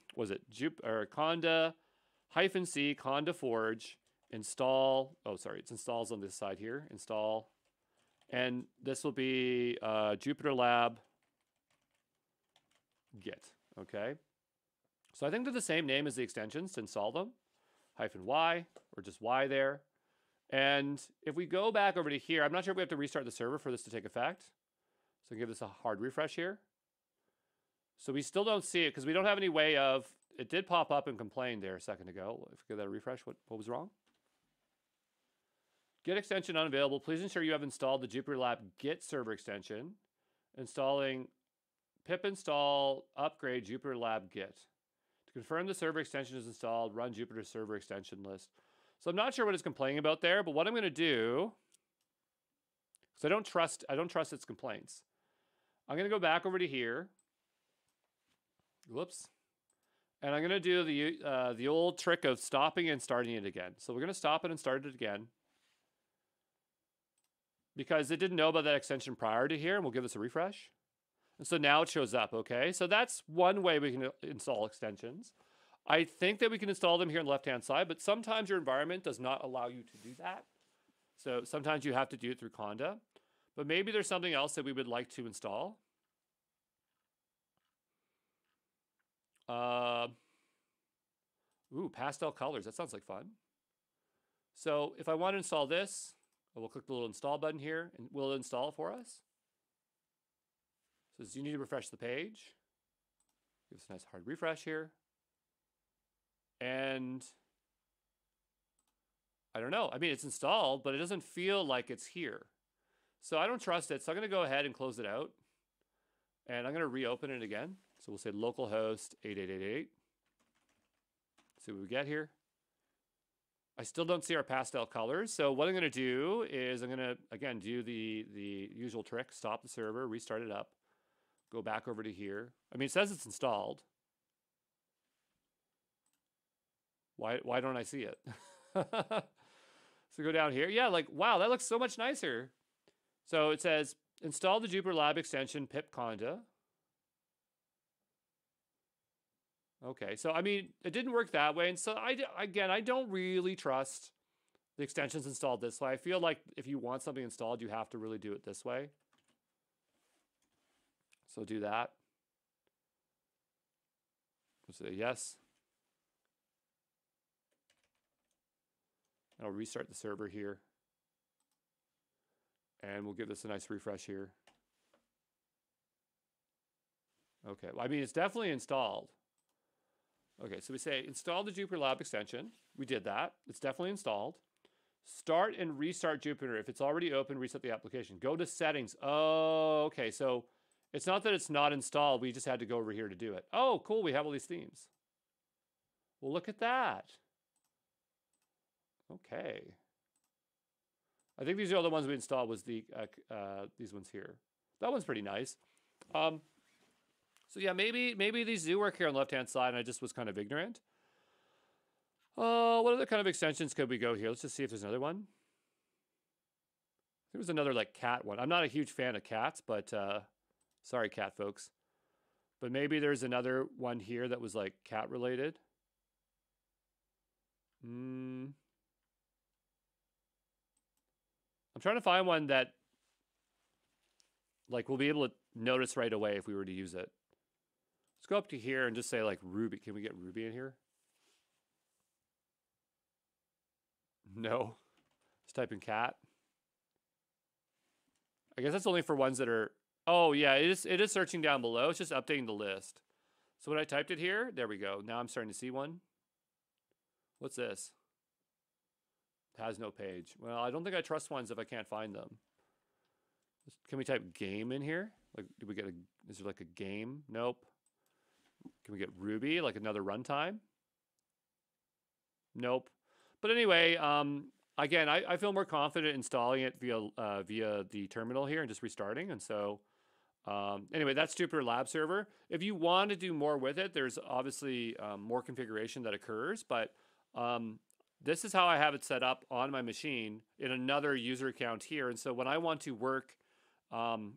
-c conda forge install. Oh, sorry. It's installs on this side here. Install. And this will be Jupyter Lab Git, okay? So I think they're the same name as the extensions to install them, -y, or just y there. And if we go back over to here, I'm not sure if we have to restart the server for this to take effect. So give this a hard refresh here. So we still don't see it because we don't have any way of, it did pop up and complain there a second ago. If we give that a refresh, what was wrong? Git extension unavailable. Please ensure you have installed the Jupyter Lab Git server extension. Installing pip install upgrade Jupyter Lab Git. To confirm the server extension is installed, run Jupyter server extension list. So I'm not sure what it's complaining about there, but what I'm going to do, because I don't trust its complaints. I'm going to go back over to here. Whoops. And I'm going to do the old trick of stopping and starting it again. So we're going to stop it and start it again. Because it didn't know about that extension prior to here, and we'll give this a refresh. And so now it shows up, okay? So that's one way we can install extensions. I think that we can install them here on the left-hand side, but sometimes your environment does not allow you to do that. So sometimes you have to do it through conda. But maybe there's something else that we would like to install. Ooh, pastel colors. That sounds like fun. So if I want to install this, We'll click the little install button here, and will it install it for us? It says you need to refresh the page. Give us a nice hard refresh here. And I don't know. I mean, it's installed, but it doesn't feel like it's here. So I don't trust it. So I'm going to go ahead and close it out. And I'm going to reopen it again. So we'll say localhost 8888. See what we get here. I still don't see our pastel colors. So what I'm going to do is I'm going to, again, do the usual trick. Stop the server, restart it up. Go back over to here. I mean, it says it's installed. Why don't I see it? So go down here. Yeah, like, wow, that looks so much nicer. So it says, install the Jupyter Lab extension pip conda. Okay, so I mean, it didn't work that way. And so I don't really trust the extensions installed this way. I feel like if you want something installed, you have to really do it this way. So do that. We'll say yes. I'll restart the server here. And we'll give this a nice refresh here. Okay, well, I mean, it's definitely installed. Okay, so we say install the Jupyter Lab extension. We did that. It's definitely installed. Start and restart Jupyter. If it's already open, reset the application. Go to settings. Oh, okay, so it's not that it's not installed. We just had to go over here to do it. Oh, cool, we have all these themes. Well, look at that. Okay. I think these are all the ones we installed was the these ones here. That one's pretty nice. So yeah, maybe these do work here on the left-hand side and I just was kind of ignorant. What other kind of extensions could we go here? Let's just see if there's another one. There was another like cat one. I'm not a huge fan of cats, but sorry cat folks. But maybe there's another one here that was like cat related. I'm trying to find one that like we'll be able to notice right away if we were to use it. Let's go up to here and just say like Ruby. Can we get Ruby in here? No. Let's type in cat. I guess that's only for ones that are, oh yeah, it is searching down below. It's just updating the list. So when I typed it here, there we go. Now I'm starting to see one. What's this? It has no page. Well, I don't think I trust ones if I can't find them. Can we type game in here? Like, do we get a, is there like a game? Nope. Can we get Ruby, like another runtime? Nope. But anyway, again, I feel more confident installing it via the terminal here and just restarting. And so anyway, that's Jupyter Lab Server. If you want to do more with it, there's obviously more configuration that occurs, but this is how I have it set up on my machine in another user account here. And so when I want to work on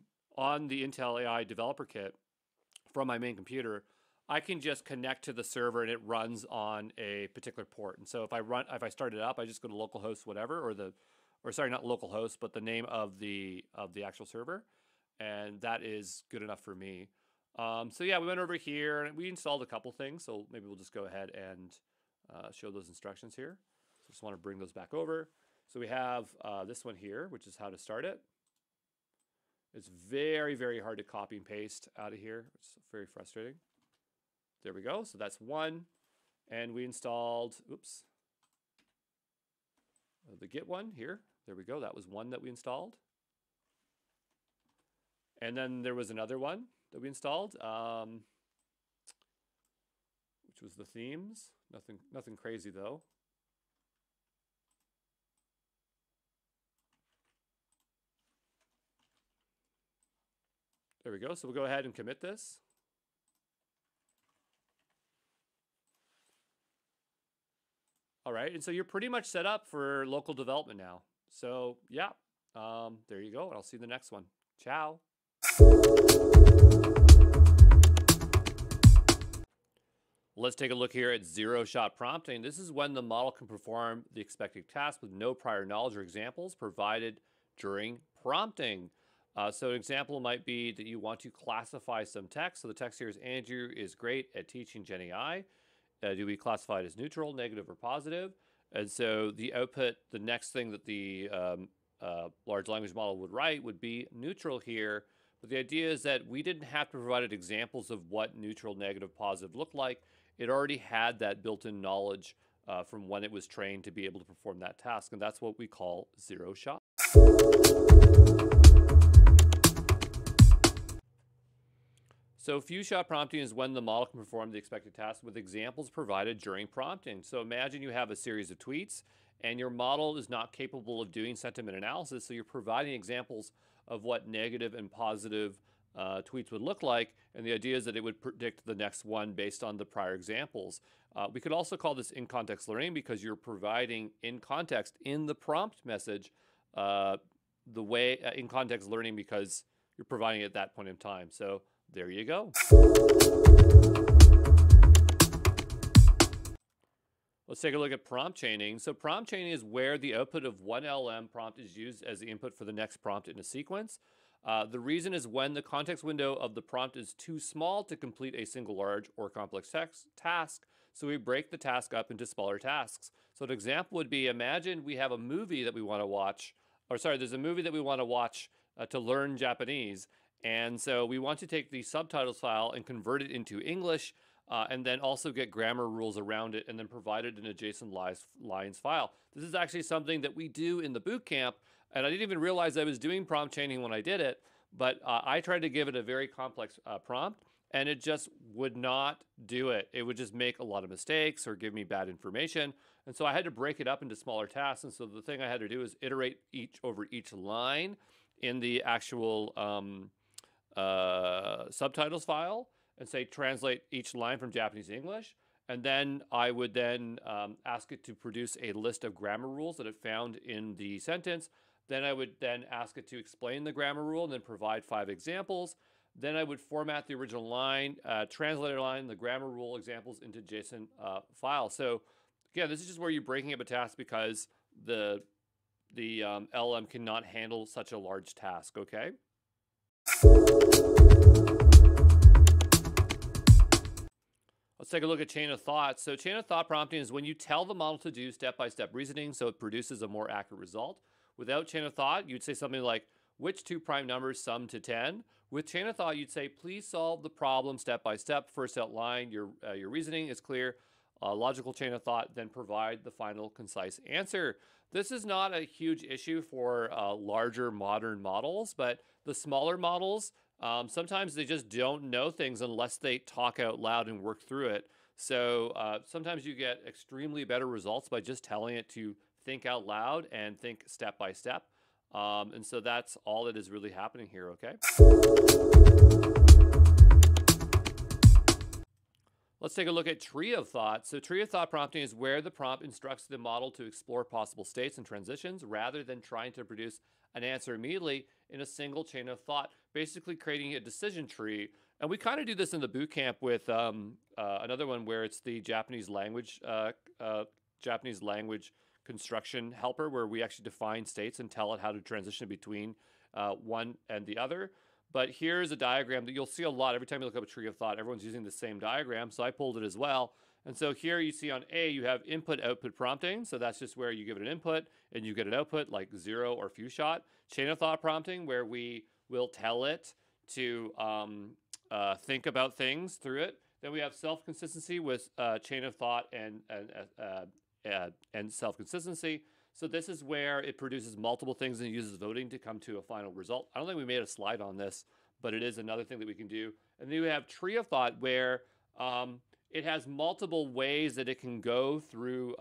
the Intel AI developer kit from my main computer, I can just connect to the server and it runs on a particular port. And so if I start it up, I just go to localhost whatever, or sorry, not localhost, but the name of the actual server, and that is good enough for me. So yeah, we went over here and we installed a couple things. So maybe we'll just go ahead and show those instructions here. So just want to bring those back over. So we have this one here, which is how to start it. It's very, very hard to copy and paste out of here. It's very frustrating. There we go. So that's one. And we installed, oops, the Git one here. There we go. That was one that we installed. And then there was another one that we installed, which was the themes. Nothing crazy though. There we go. So we'll go ahead and commit this. All right, and so you're pretty much set up for local development now. So yeah, there you go. And I'll see you in the next one. Ciao. Let's take a look here at zero-shot prompting. This is when the model can perform the expected task with no prior knowledge or examples provided during prompting. So an example might be that you want to classify some text. So the text here is Andrew is great at teaching GenAI. Do we classify it as neutral, negative, or positive? And so the output, the next thing that the large language model would write would be neutral here. But the idea is that we didn't have to provide it examples of what neutral, negative, positive looked like. It already had that built-in knowledge from when it was trained to be able to perform that task. And that's what we call zero shot. So few shot prompting is when the model can perform the expected task with examples provided during prompting. So imagine you have a series of tweets and your model is not capable of doing sentiment analysis. So you're providing examples of what negative and positive tweets would look like. And the idea is that it would predict the next one based on the prior examples. We could also call this in-context learning because you're providing in context in the prompt message the way in-context learning because you're providing it at that point in time. So there you go. Let's take a look at prompt chaining. So prompt chaining is where the output of one LLM prompt is used as the input for the next prompt in a sequence. The reason is when the context window of the prompt is too small to complete a single large or complex task, so we break the task up into smaller tasks. So an example would be, imagine we have a movie that we want to watch, or sorry, there's a movie that we want to watch to learn Japanese. And so we want to take the subtitles file and convert it into English and then also get grammar rules around it and then provide it in a JSON lines file. This is actually something that we do in the bootcamp, and I didn't even realize I was doing prompt chaining when I did it, but I tried to give it a very complex prompt and it just would not do it. It would just make a lot of mistakes or give me bad information. And so I had to break it up into smaller tasks. And so the thing I had to do is iterate over each line in the actual subtitles file and say translate each line from Japanese to English. And then I would then ask it to produce a list of grammar rules that it found in the sentence. Then I would then ask it to explain the grammar rule and then provide 5 examples. Then I would format the original line, translator line, the grammar rule examples into JSON file. So again, this is just where you're breaking up a task because the LLM cannot handle such a large task, okay? Let's take a look at chain of thought. So chain of thought prompting is when you tell the model to do step-by-step reasoning so it produces a more accurate result. Without chain of thought, you'd say something like, which 2 prime numbers sum to 10? With chain of thought, you'd say, please solve the problem step-by-step. First outline, your reasoning is clear. Logical chain of thought, then provide the final concise answer. This is not a huge issue for larger modern models, but the smaller models, sometimes they just don't know things unless they talk out loud and work through it. So sometimes you get extremely better results by just telling it to think out loud and think step by step. And so that's all that is really happening here, okay? Let's take a look at tree of thought. So tree of thought prompting is where the prompt instructs the model to explore possible states and transitions rather than trying to produce an answer immediately in a single chain of thought, basically creating a decision tree. And we kind of do this in the bootcamp with another one where it's the Japanese language construction helper, where we actually define states and tell it how to transition between one and the other. But here's a diagram that you'll see a lot. Every time you look up a tree of thought, everyone's using the same diagram. So I pulled it as well. And so here you see on A, you have input-output prompting. So that's just where you give it an input and you get an output like 0 or few shot. Chain of thought prompting, where we will tell it to think about things through it. Then we have self-consistency with chain of thought and self-consistency. So this is where it produces multiple things and uses voting to come to a final result. I don't think we made a slide on this, but it is another thing that we can do. And then we have tree of thought, where it has multiple ways that it can go through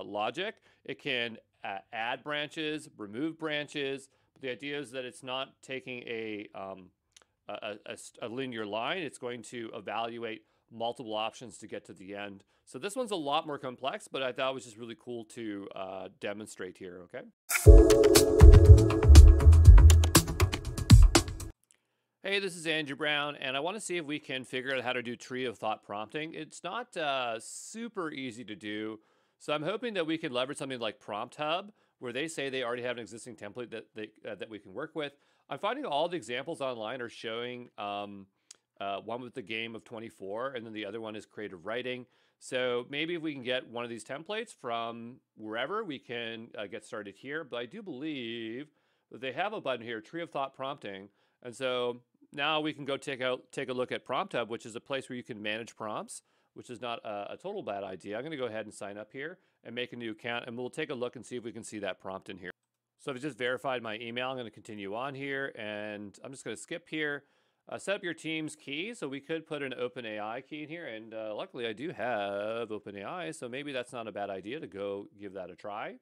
logic. It can add branches, remove branches. But the idea is that it's not taking a linear line. It's going to evaluate multiple options to get to the end. So this one's a lot more complex, but I thought it was just really cool to demonstrate here, okay? Hey, this is Andrew Brown, and I want to see if we can figure out how to do tree of thought prompting. It's not super easy to do, so I'm hoping that we can leverage something like Prompt Hub, where they say they already have an existing template that we can work with. I'm finding all the examples online are showing one with the game of 24, and then the other one is creative writing. So maybe if we can get one of these templates from wherever, we can get started here. But I do believe that they have a button here, Tree of Thought Prompting. And so now we can go take a look at Prompt Hub, which is a place where you can manage prompts, which is not a total bad idea. I'm going to go ahead and sign up here and make a new account, and we'll take a look and see if we can see that prompt in here. So I've just verified my email. I'm going to continue on here, and I'm just going to skip here. Set up your team's key. So we could put an OpenAI key in here, and luckily I do have OpenAI, so maybe that's not a bad idea to go give that a try.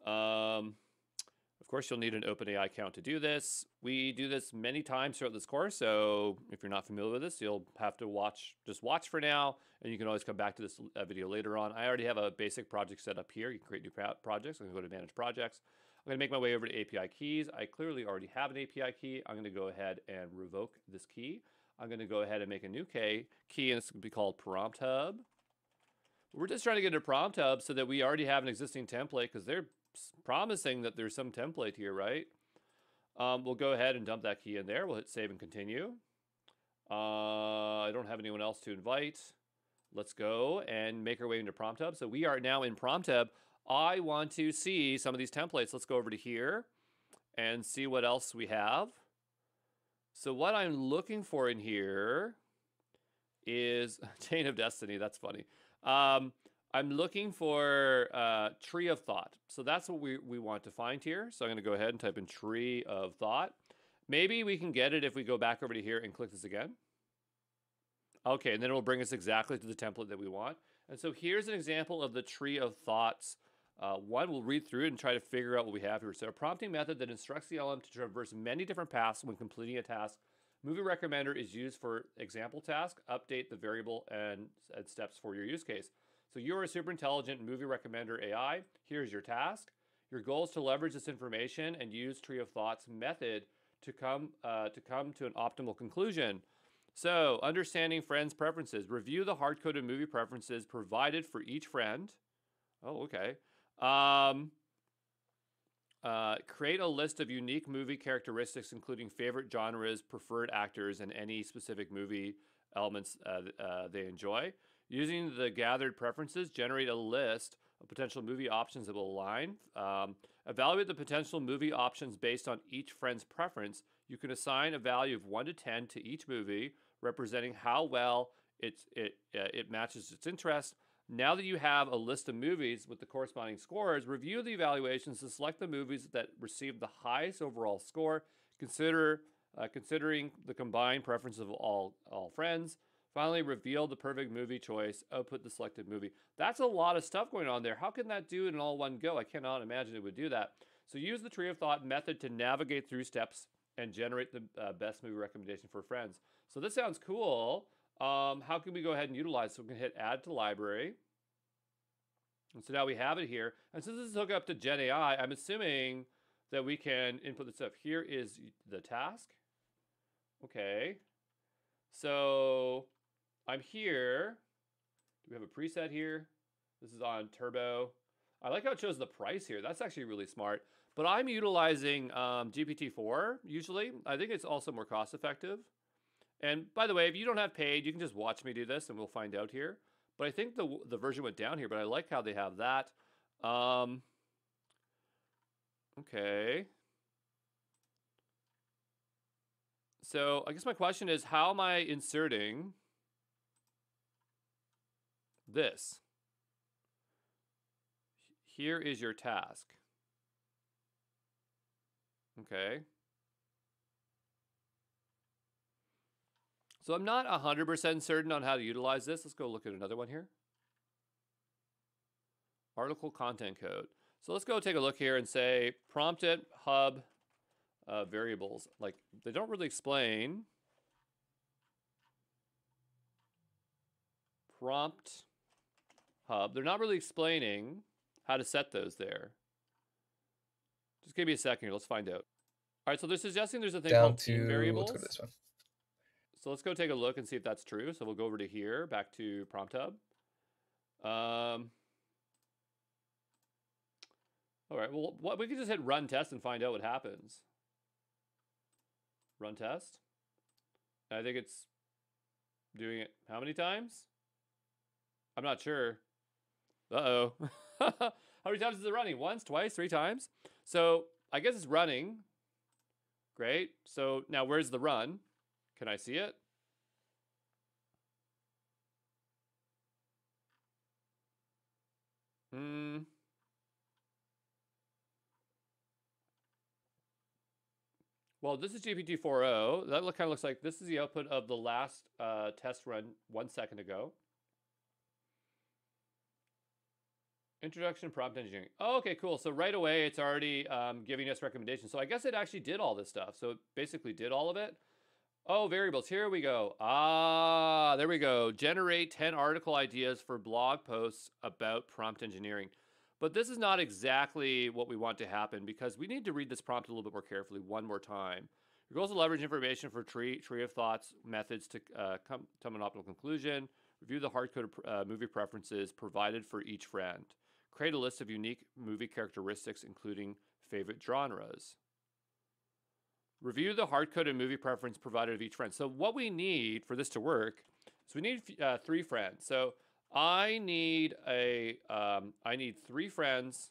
Of course, you'll need an OpenAI account to do this. We do this many times throughout this course, so if you're not familiar with this, you'll have to just watch for now, and you can always come back to this video later on. I already have a basic project set up here. You can create new projects. I'm going to go to Manage Projects. I'm going to make my way over to API keys. I clearly already have an API key. I'm going to go ahead and revoke this key. I'm going to go ahead and make a new key, and it's going to be called Prompt Hub. We're just trying to get into Prompt Hub so that we already have an existing template, because they're promising that there's some template here, right? We'll go ahead and dump that key in there. We'll hit save and continue. I don't have anyone else to invite. Let's go and make our way into Prompt Hub. So we are now in Prompt Hub. I want to see some of these templates. Let's go over to here and see what else we have. So what I'm looking for in here is Chain of Destiny. That's funny. I'm looking for Tree of Thought. So that's what we want to find here. So I'm going to go ahead and type in Tree of Thought. Maybe we can get it if we go back over to here and click this again. Okay, and then it will bring us exactly to the template that we want. And so here's an example of the Tree of Thoughts. One, we'll read through it and try to figure out what we have here. So a prompting method that instructs the LLM to traverse many different paths when completing a task. Movie Recommender is used for example task. Update the variable and steps for your use case. So you're a super intelligent movie recommender AI. Here's your task. Your goal is to leverage this information and use Tree of Thoughts method to come to an optimal conclusion. So understanding friends' preferences. Review the hard-coded movie preferences provided for each friend. Oh, okay. Create a list of unique movie characteristics, including favorite genres, preferred actors, and any specific movie elements they enjoy. Using the gathered preferences, generate a list of potential movie options that will align. Evaluate the potential movie options based on each friend's preference. You can assign a value of 1 to 10 to each movie, representing how well it matches its interest. Now that you have a list of movies with the corresponding scores, review the evaluations to select the movies that receive the highest overall score, considering the combined preferences of all friends. Finally, reveal the perfect movie choice, output the selected movie. That's a lot of stuff going on there. How can that do it in all one go? I cannot imagine it would do that. So use the Tree of Thought method to navigate through steps and generate the best movie recommendation for friends. So this sounds cool. How can we go ahead and utilize? So we can hit Add to Library. And so now we have it here. And since this is hooked up to GenAI, I'm assuming that we can input the stuff. Here is the task. Okay. So I'm here. Do we have a preset here? This is on Turbo. I like how it shows the price here. That's actually really smart. But I'm utilizing GPT-4 usually. I think it's also more cost effective. And by the way, if you don't have paid, you can just watch me do this and we'll find out here. But I think the version went down here, but I like how they have that. Okay. So I guess my question is, how am I inserting this? Here is your task. Okay. So I'm not 100% certain on how to utilize this. Let's go look at another one here. Article content code. So let's go take a look here and say prompt it hub variables. Like they don't really explain. Prompt hub. They're not really explaining how to set those there. Just give me a second here. Let's find out. All right, so they're suggesting there's a thing called team variables. Let's go to this one. So let's go take a look and see if that's true. So we'll go over to here, back to Prompt Hub. All right, well, we can just hit run test and find out what happens. Run test. And I think it's doing it how many times? I'm not sure. Uh-oh. How many times is it running? Once, twice, 3 times? So I guess it's running. Great. So now where's the run? Can I see it? Well, this is GPT-4o. That kind of looks like this is the output of the last test run 1 second ago. Introduction prompt engineering. Oh, okay, cool. So right away, it's already giving us recommendations. So I guess it actually did all this stuff. So it basically did all of it. Oh, variables. Here we go. Ah, there we go. Generate 10 article ideas for blog posts about prompt engineering. But this is not exactly what we want to happen because we need to read this prompt a little bit more carefully one more time. Your goal is to leverage information for tree of thoughts methods to come to an optimal conclusion. Review the hard-coded movie preferences provided for each friend. Create a list of unique movie characteristics, including favorite genres. Review the hard-coded movie preference provided of each friend. So what we need for this to work is we need 3 friends. So I need 3 friends,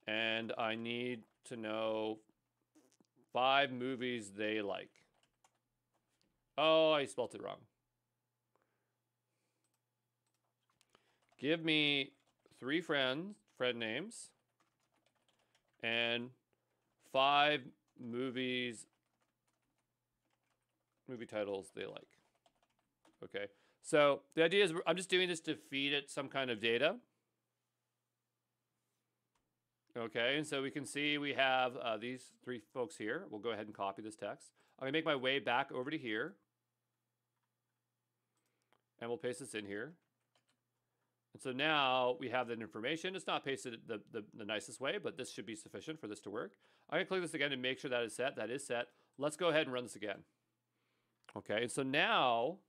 and I need to know 5 movies they like. Oh, I spelled it wrong. Give me 3 friend names, and 5 movie titles they like. Okay. So the idea is I'm just doing this to feed it some kind of data. Okay, and so we can see we have these 3 folks here. We'll go ahead and copy this text. I'm gonna make my way back over to here. And we'll paste this in here. And so now we have that information. It's not pasted the nicest way, but this should be sufficient for this to work. I'm gonna click this again to make sure that is set. That is set. Let's go ahead and run this again. Okay, and so now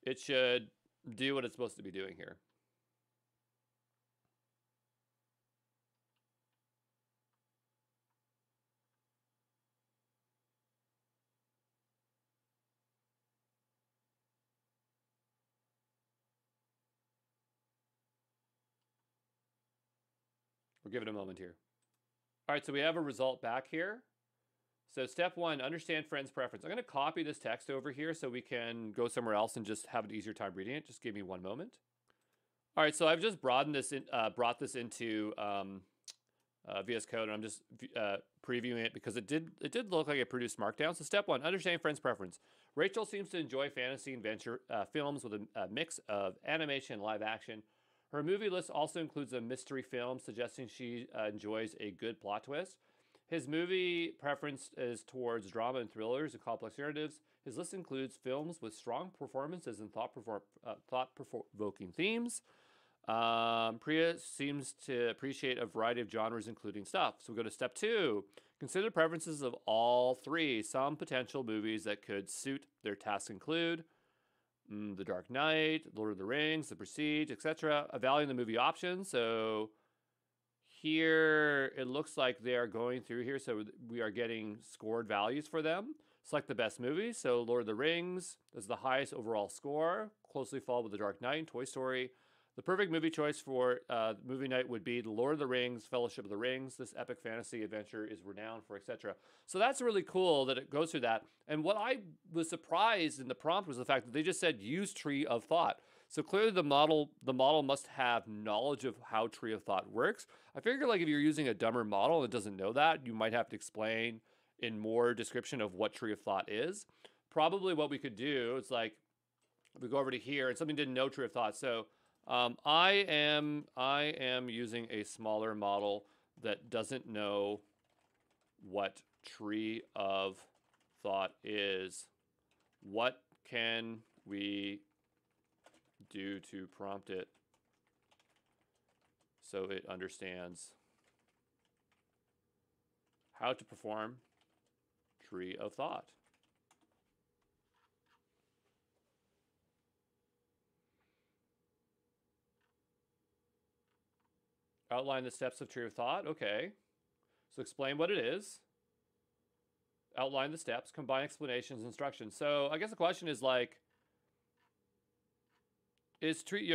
it should do what it's supposed to be doing here. We'll give it a moment here. All right, so we have a result back here. So step 1, understand friend's preference. I'm going to copy this text over here so we can go somewhere else and just have an easier time reading it. Just give me one moment. All right, so I've just brought this into VS Code, and I'm just previewing it because it did look like it produced Markdown. So step 1, understand friend's preference. Rachel seems to enjoy fantasy and adventure films with a mix of animation and live action. Her movie list also includes a mystery film, suggesting she enjoys a good plot twist. His movie preference is towards drama and thrillers and complex narratives. His list includes films with strong performances and thought-provoking themes. Priya seems to appreciate a variety of genres, including stuff. So we go to step 2. Consider the preferences of all 3. Some potential movies that could suit their tasks include The Dark Knight, Lord of the Rings, The Prestige, etc. Evaluating the movie options. So here it looks like they are going through here. So we are getting scored values for them. Select the best movies. So Lord of the Rings is the highest overall score, closely followed with The Dark Knight and Toy Story. The perfect movie choice for movie night would be The Lord of the Rings, Fellowship of the Rings. This epic fantasy adventure is renowned for, etc. So that's really cool that it goes through that. And what I was surprised in the prompt was the fact that they just said use tree of thought. So clearly the model must have knowledge of how tree of thought works. I figure like if you're using a dumber model and it doesn't know that, you might have to explain in more description of what tree of thought is. Probably what we could do is like we go over to here and something didn't know tree of thought. So I am using a smaller model that doesn't know what tree of thought is. What can we do to prompt it so it understands how to perform tree of thought? Outline the steps of tree of thought. Okay. So explain what it is. Outline the steps. Combine explanations and instructions. So I guess the question is like, is tree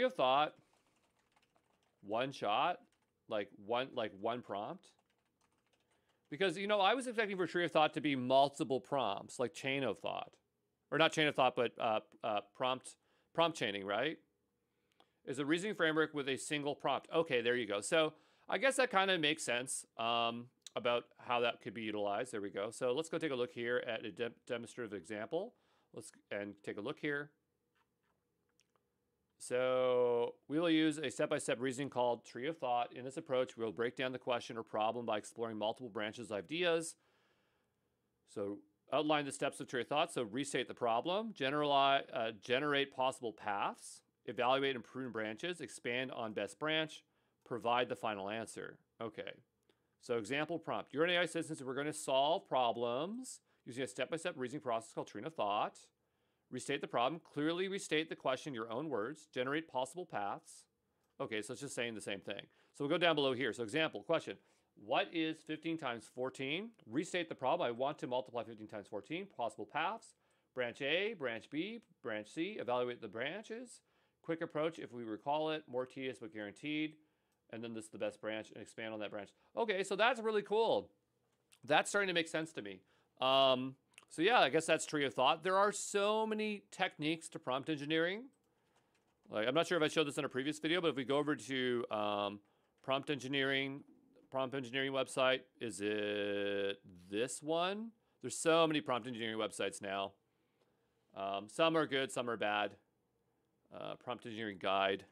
of thought one shot, like one prompt? Because I was expecting for tree of thought to be multiple prompts, like chain of thought, or not chain of thought, but prompt chaining, right? Is a reasoning framework with a single prompt. Okay, there you go. So I guess that kind of makes sense about how that could be utilized. There we go. So let's go take a look here at a demonstrative example. And take a look here. So we will use a step-by-step reasoning called tree of thought. In this approach, we'll break down the question or problem by exploring multiple branches of ideas. So outline the steps of tree of thought. So restate the problem, generate possible paths, evaluate and prune branches, expand on best branch, provide the final answer. Okay. So example prompt. You're an AI assistant, so we're going to solve problems using a step-by-step reasoning process called tree of thought. Restate the problem, clearly restate the question in your own words, generate possible paths. Okay, so it's just saying the same thing. So we'll go down below here. So example, question. What is 15 times 14? Restate the problem. I want to multiply 15 times 14. Possible paths. Branch A, branch B, branch C. Evaluate the branches. Quick approach if we recall it. More tedious but guaranteed. And then this is the best branch and expand on that branch. Okay, so that's really cool. That's starting to make sense to me. So yeah, I guess that's tree of thought. There are so many techniques to prompt engineering. Like, I'm not sure if I showed this in a previous video, but if we go over to prompt engineering website, is it this one? There's so many prompt engineering websites now. Some are good, some are bad. Prompt engineering guide.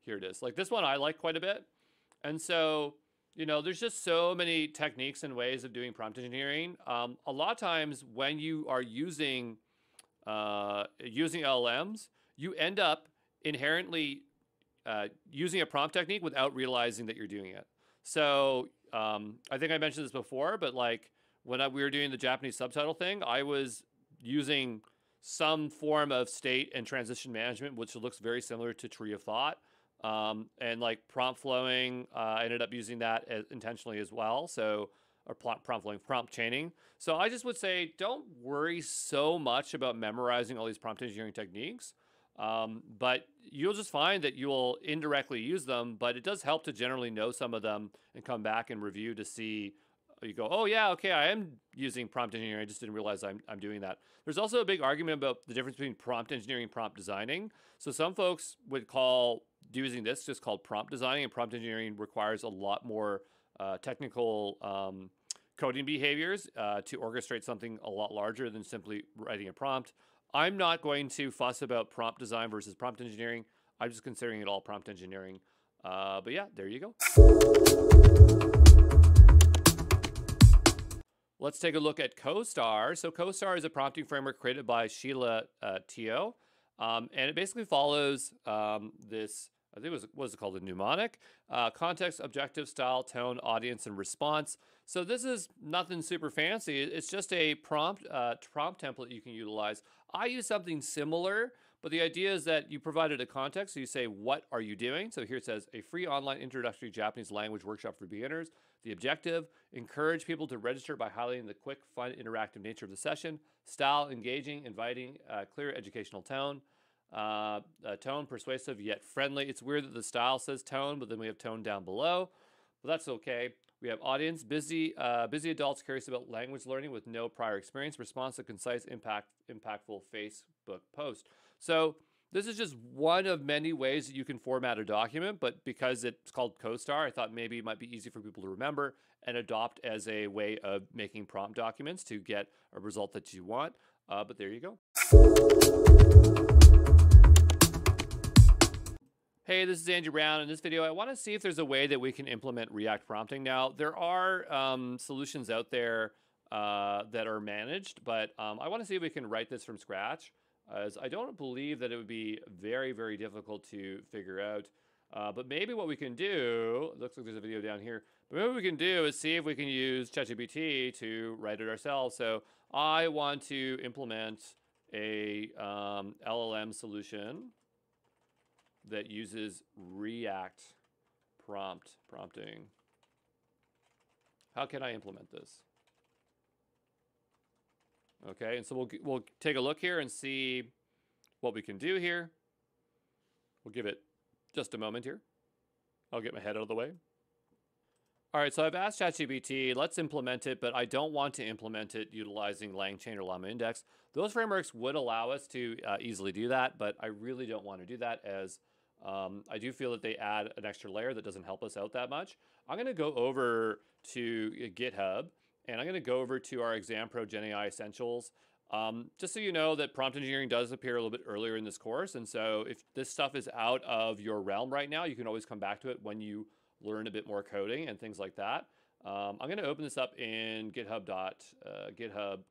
Here it is. Like this one I like quite a bit. And so, there's just so many techniques and ways of doing prompt engineering. A lot of times when you are using LLMs, you end up inherently using a prompt technique without realizing that you're doing it. So I think I mentioned this before, but like when we were doing the Japanese subtitle thing, I was using some form of state and transition management, which looks very similar to tree of thought. And like prompt flowing, I ended up using that intentionally as well. So, or prompt flowing, prompt chaining. So I just would say, don't worry so much about memorizing all these prompt engineering techniques. But you'll just find that you will indirectly use them, but it does help to generally know some of them and come back and review to see, you go, oh yeah, okay, I am using prompt engineering. I just didn't realize I'm doing that. There's also a big argument about the difference between prompt engineering and prompt designing. So some folks would call using this just called prompt designing, and prompt engineering requires a lot more technical coding behaviors to orchestrate something a lot larger than simply writing a prompt. I'm not going to fuss about prompt design versus prompt engineering. I'm just considering it all prompt engineering. But yeah, there you go. Let's take a look at CoStar. So CoStar is a prompting framework created by Sheila Teo. And it basically follows this, I think what was it called? A mnemonic. Context, objective, style, tone, audience, and response. So this is nothing super fancy. It's just a prompt template you can utilize. I use something similar, but the idea is that you provided a context. So you say, what are you doing? So here it says, a free online introductory Japanese language workshop for beginners. The objective, encourage people to register by highlighting the quick, fun, interactive nature of the session. Style, engaging, inviting, clear educational tone. Tone, persuasive yet friendly. It's weird that the style says tone, but then we have tone down below. But that's okay. We have audience, busy adults curious about language learning with no prior experience. Response to concise, impactful Facebook post. So this is just one of many ways that you can format a document, but because it's called CoStar, I thought maybe it might be easy for people to remember and adopt as a way of making prompt documents to get a result that you want. But there you go. Hey, this is Andrew Brown. In this video, I want to see if there's a way that we can implement React prompting. Now, there are solutions out there that are managed, but I want to see if we can write this from scratch, as I don't believe that it would be very, very difficult to figure out. But maybe what we can do, looks like there's a video down here, but maybe what we can do is see if we can use ChatGPT to write it ourselves. So I want to implement a LLM solution that uses React prompting. How can I implement this? Okay, and so we'll take a look here and see what we can do here. We'll give it just a moment here. I'll get my head out of the way. All right, so I've asked ChatGPT, let's implement it, but I don't want to implement it utilizing LangChain or Llama Index. Those frameworks would allow us to easily do that, but I really don't want to do that, as I do feel that they add an extra layer that doesn't help us out that much. I'm going to go over to GitHub, and I'm going to go over to our ExamPro GenAI Essentials. Just so you know that prompt engineering does appear a little bit earlier in this course, and so if this stuff is out of your realm right now, you can always come back to it when you learn a bit more coding and things like that. I'm going to open this up in GitHub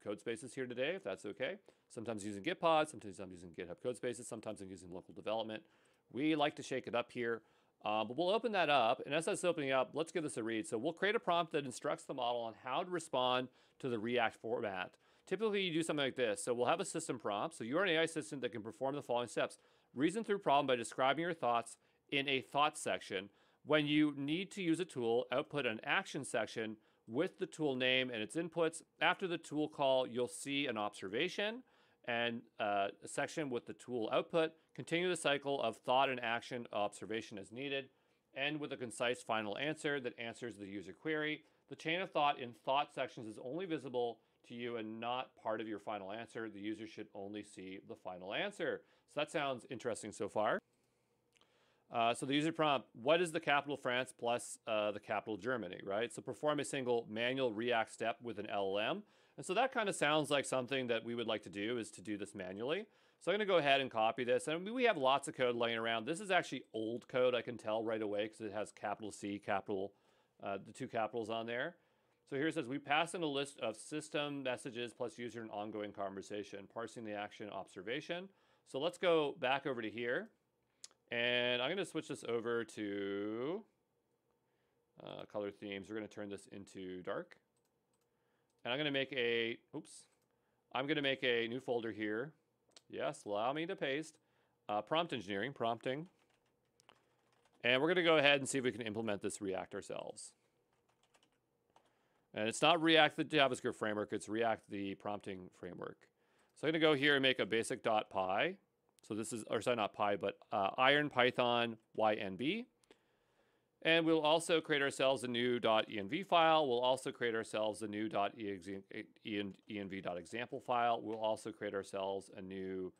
Codespaces here today, if that's okay. Sometimes using Gitpod, sometimes I'm using GitHub Codespaces, sometimes I'm using local development. We like to shake it up here, but we'll open that up. And as that's opening up, let's give this a read. So we'll create a prompt that instructs the model on how to respond to the React format. Typically, you do something like this. So we'll have a system prompt. So you're an AI assistant that can perform the following steps. Reason through problem by describing your thoughts in a thoughts section. When you need to use a tool, output an action section with the tool name and its inputs. After the tool call, you'll see an observation and a section with the tool output. Continue the cycle of thought and action observation as needed. End with a concise final answer that answers the user query. The chain of thought in thought sections is only visible to you and not part of your final answer. The user should only see the final answer. So that sounds interesting so far. So the user prompt, what is the capital France plus the capital Germany, right? So perform a single manual React step with an LLM. And so that kind of sounds like something that we would like to do, is to do this manually. So I'm going to go ahead and copy this. And we have lots of code laying around. This is actually old code, I can tell right away, because it has capital C, capital, the two capitals on there. So here it says, we pass in a list of system messages plus user and ongoing conversation, parsing the action observation. So let's go back over to here. And I'm going to switch this over to color themes. We're going to turn this into dark. And I'm going to make I'm going to make a new folder here. Yes, allow me to paste. Prompt engineering, prompting. And we're going to go ahead and see if we can implement this React ourselves. And it's not React, the JavaScript framework. It's React, the prompting framework. So I'm going to go here and make a basic.py. So this is, or sorry, not Py, but iron Python YNB. And we'll also create ourselves a new .env file. We'll also create ourselves a new .env.example file. We'll also create ourselves a new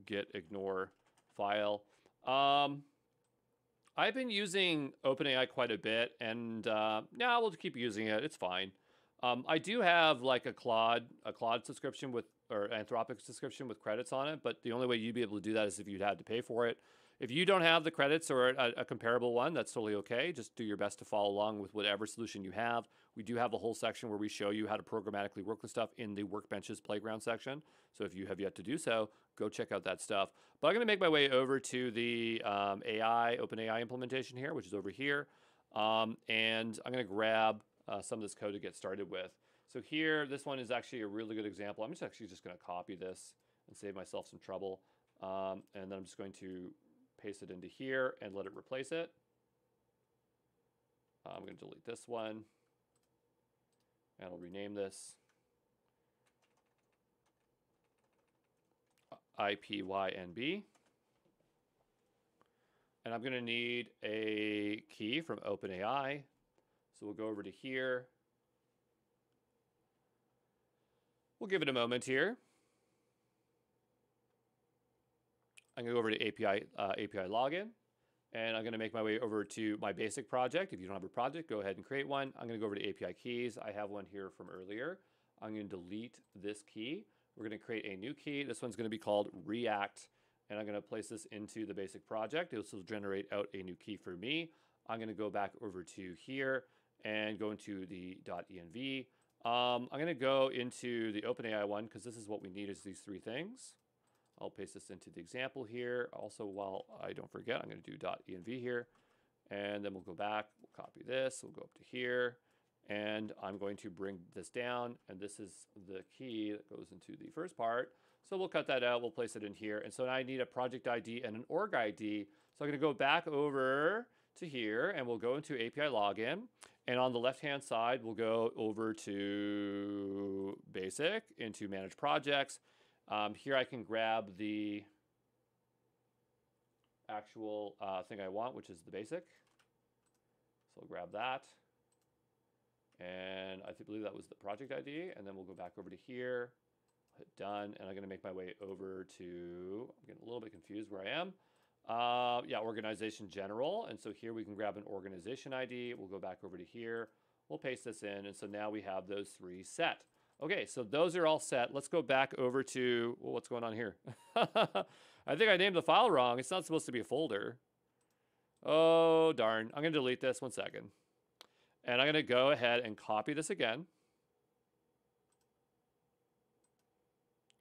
git ignore file. I've been using OpenAI quite a bit, and yeah, we'll keep using it. It's fine. I do have like a Claude subscription with, or Anthropic subscription with credits on it, but the only way you'd be able to do that is if you'd had to pay for it. If you don't have the credits or a comparable one, that's totally okay. Just do your best to follow along with whatever solution you have. We do have a whole section where we show you how to programmatically work with stuff in the WorkBenches Playground section. So if you have yet to do so, go check out that stuff. But I'm going to make my way over to the OpenAI implementation here, which is over here. And I'm going to grab some of this code to get started with. So here, this one is actually a really good example. I'm just going to copy this and save myself some trouble. And then I'm just going to paste it into here and let it replace it. I'm going to delete this one. And I'll rename this IPYNB. And I'm going to need a key from OpenAI. So we'll go over to here. We'll give it a moment here. I'm going to go over to API login, and I'm going to make my way over to my basic project. If you don't have a project, go ahead and create one. I'm going to go over to API keys. I have one here from earlier. I'm going to delete this key. We're going to create a new key. This one's going to be called React, and I'm going to place this into the basic project. This will generate out a new key for me. I'm going to go back over to here and go into the .env. I'm going to go into the OpenAI one because this is what we need, is these three things. I'll paste this into the example here. Also, while I don't forget, I'm going to do .env here. And then we'll go back, we'll copy this, we'll go up to here. And I'm going to bring this down. And this is the key that goes into the first part. So we'll cut that out, we'll place it in here. And so now I need a project ID and an org ID. So I'm going to go back over to here and we'll go into API login. And on the left-hand side, we'll go over to basic, into manage projects. Here I can grab the actual thing I want, which is the basic. So I'll grab that. And I believe that was the project ID. And then we'll go back over to here, hit done. And I'm going to make my way over to, I'm getting a little bit confused where I am. Yeah, organization general. And so here we can grab an organization ID. We'll go back over to here. We'll paste this in. And so now we have those 3 set. Okay, so those are all set. Let's go back over to, well, what's going on here? I think I named the file wrong. It's not supposed to be a folder. Oh, darn. I'm going to delete this 1 second. And I'm going to go ahead and copy this again.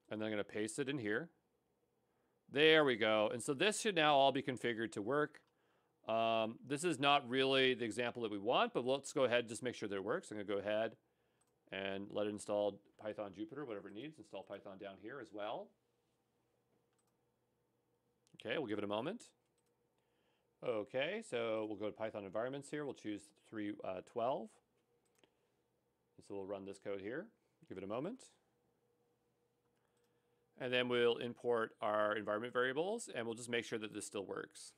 And then I'm going to paste it in here. There we go. And so this should now all be configured to work. This is not really the example that we want, but let's go ahead and just make sure that it works. I'm going to go ahead and let it install Python Jupyter, whatever it needs. Install Python down here as well. Okay, we'll give it a moment. Okay, so we'll go to Python environments here. We'll choose 3.12. So we'll run this code here. Give it a moment. And then we'll import our environment variables, and we'll just make sure that this still works.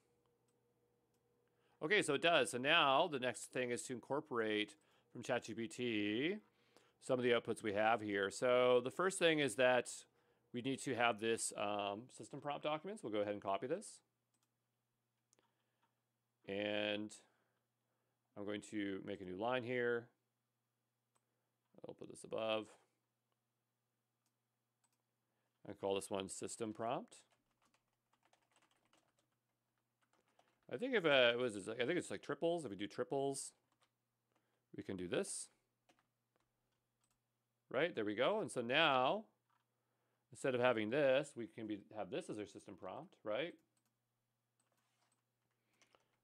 Okay, so it does. So now the next thing is to incorporate from ChatGPT some of the outputs we have here. So the first thing is that we need to have this system prompt documents. We'll go ahead and copy this. And I'm going to make a new line here. I'll put this above. I call this one system prompt. I think if it was, I think it's like triples. If we do triples, we can do this. Right, there we go. And so now, instead of having this, we can have this as our system prompt, right?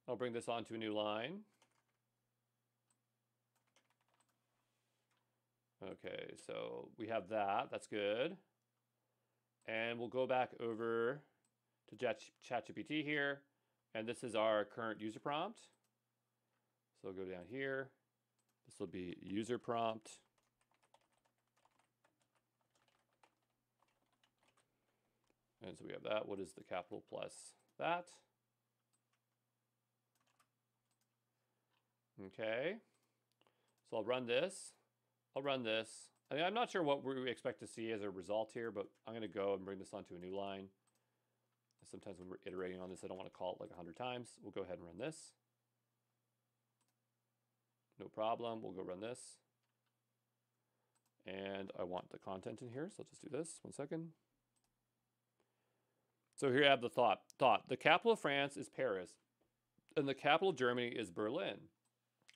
I'll bring this onto a new line. Okay, so we have that. That's good. And we'll go back over to ChatGPT here. And this is our current user prompt. So we'll go down here. This will be user prompt. And so we have that. What is the capital plus that? Okay. So I'll run this. I'll run this. I mean, I'm not sure what we expect to see as a result here, but I'm going to go and bring this onto a new line. Sometimes when we're iterating on this, I don't want to call it like 100 times. We'll go ahead and run this. No problem. We'll go run this. And I want the content in here, so I'll just do this. 1 second. So here I have the thought. The capital of France is Paris, and the capital of Germany is Berlin.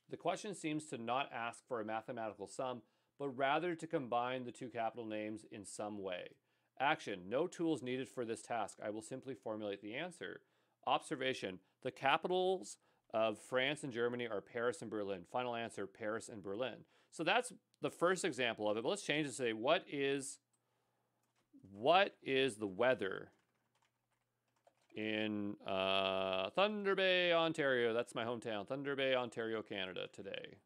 The question seems to not ask for a mathematical sum, but rather to combine the 2 capital names in some way. Action: no tools needed for this task. I will simply formulate the answer. Observation: the capitals of France and Germany are Paris and Berlin. Final answer: Paris and Berlin. So that's the first example of it. But let's change it to say, what is the weather in Thunder Bay, Ontario? That's my hometown. Thunder Bay, Ontario, Canada today.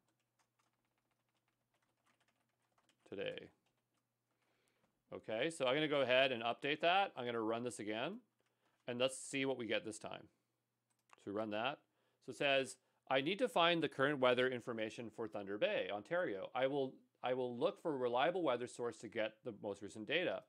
Okay, so I'm going to go ahead and update that. I'm going to run this again, and let's see what we get this time. So we run that. So it says, I need to find the current weather information for Thunder Bay, Ontario. I will look for a reliable weather source to get the most recent data.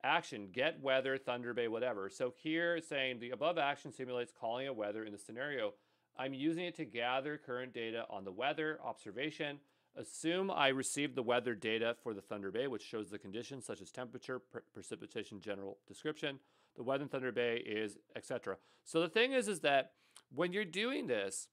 Action: get weather, Thunder Bay, whatever. So here it's saying the above action simulates calling a weather in the scenario. I'm using it to gather current data on the weather. Observation: assume I received the weather data for the Thunder Bay, which shows the conditions such as temperature, precipitation, general description. The weather in Thunder Bay is etc. So the thing is that when you're doing this,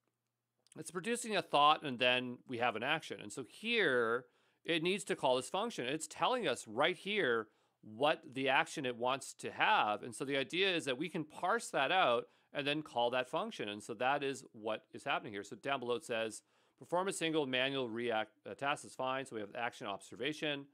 it's producing a thought and then we have an action. And so here it needs to call this function. It's telling us right here what the action it wants to have. And so the idea is that we can parse that out and then call that function. And so that is what is happening here. So down below it says, perform a single manual react task is fine. So we have action observation.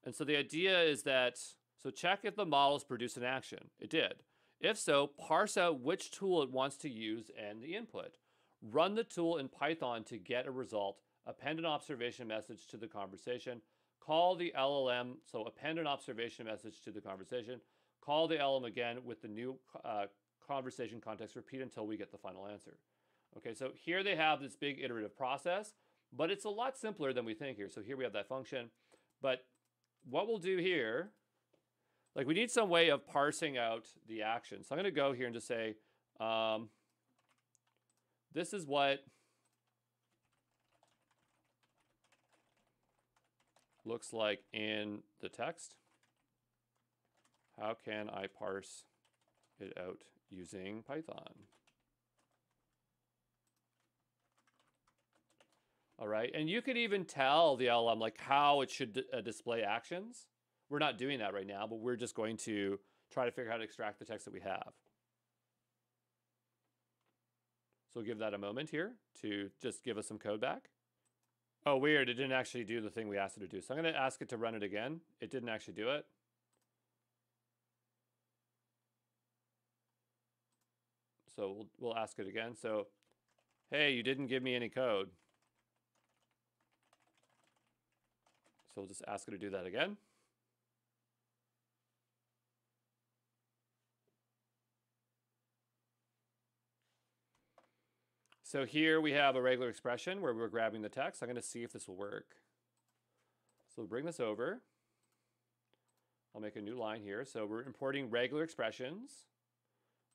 And so the idea is that, so check if the models produce an action. It did. If so, parse out which tool it wants to use and the input. Run the tool in Python to get a result. Append an observation message to the conversation. call the LLM, so append an observation message to the conversation, call the LLM again with the new conversation context, repeat until we get the final answer. Okay, so here they have this big iterative process, but it's a lot simpler than we think here. So here we have that function, but what we'll do here, like we need some way of parsing out the action. So I'm going to go here and just say, this is what looks like in the text. How can I parse it out using Python? All right, and you could even tell the LLM like how it should display actions. We're not doing that right now, but we're just going to try to figure out how to extract the text that we have. So we'll give that a moment here to just give us some code back. Oh, weird, it didn't actually do the thing we asked it to do. So I'm going to ask it to run it again. It didn't actually do it. So we'll ask it again. So, hey, you didn't give me any code. So we'll just ask it to do that again. So here we have a regular expression where we're grabbing the text. I'm going to see if this will work. So we'll bring this over. I'll make a new line here. So we're importing regular expressions.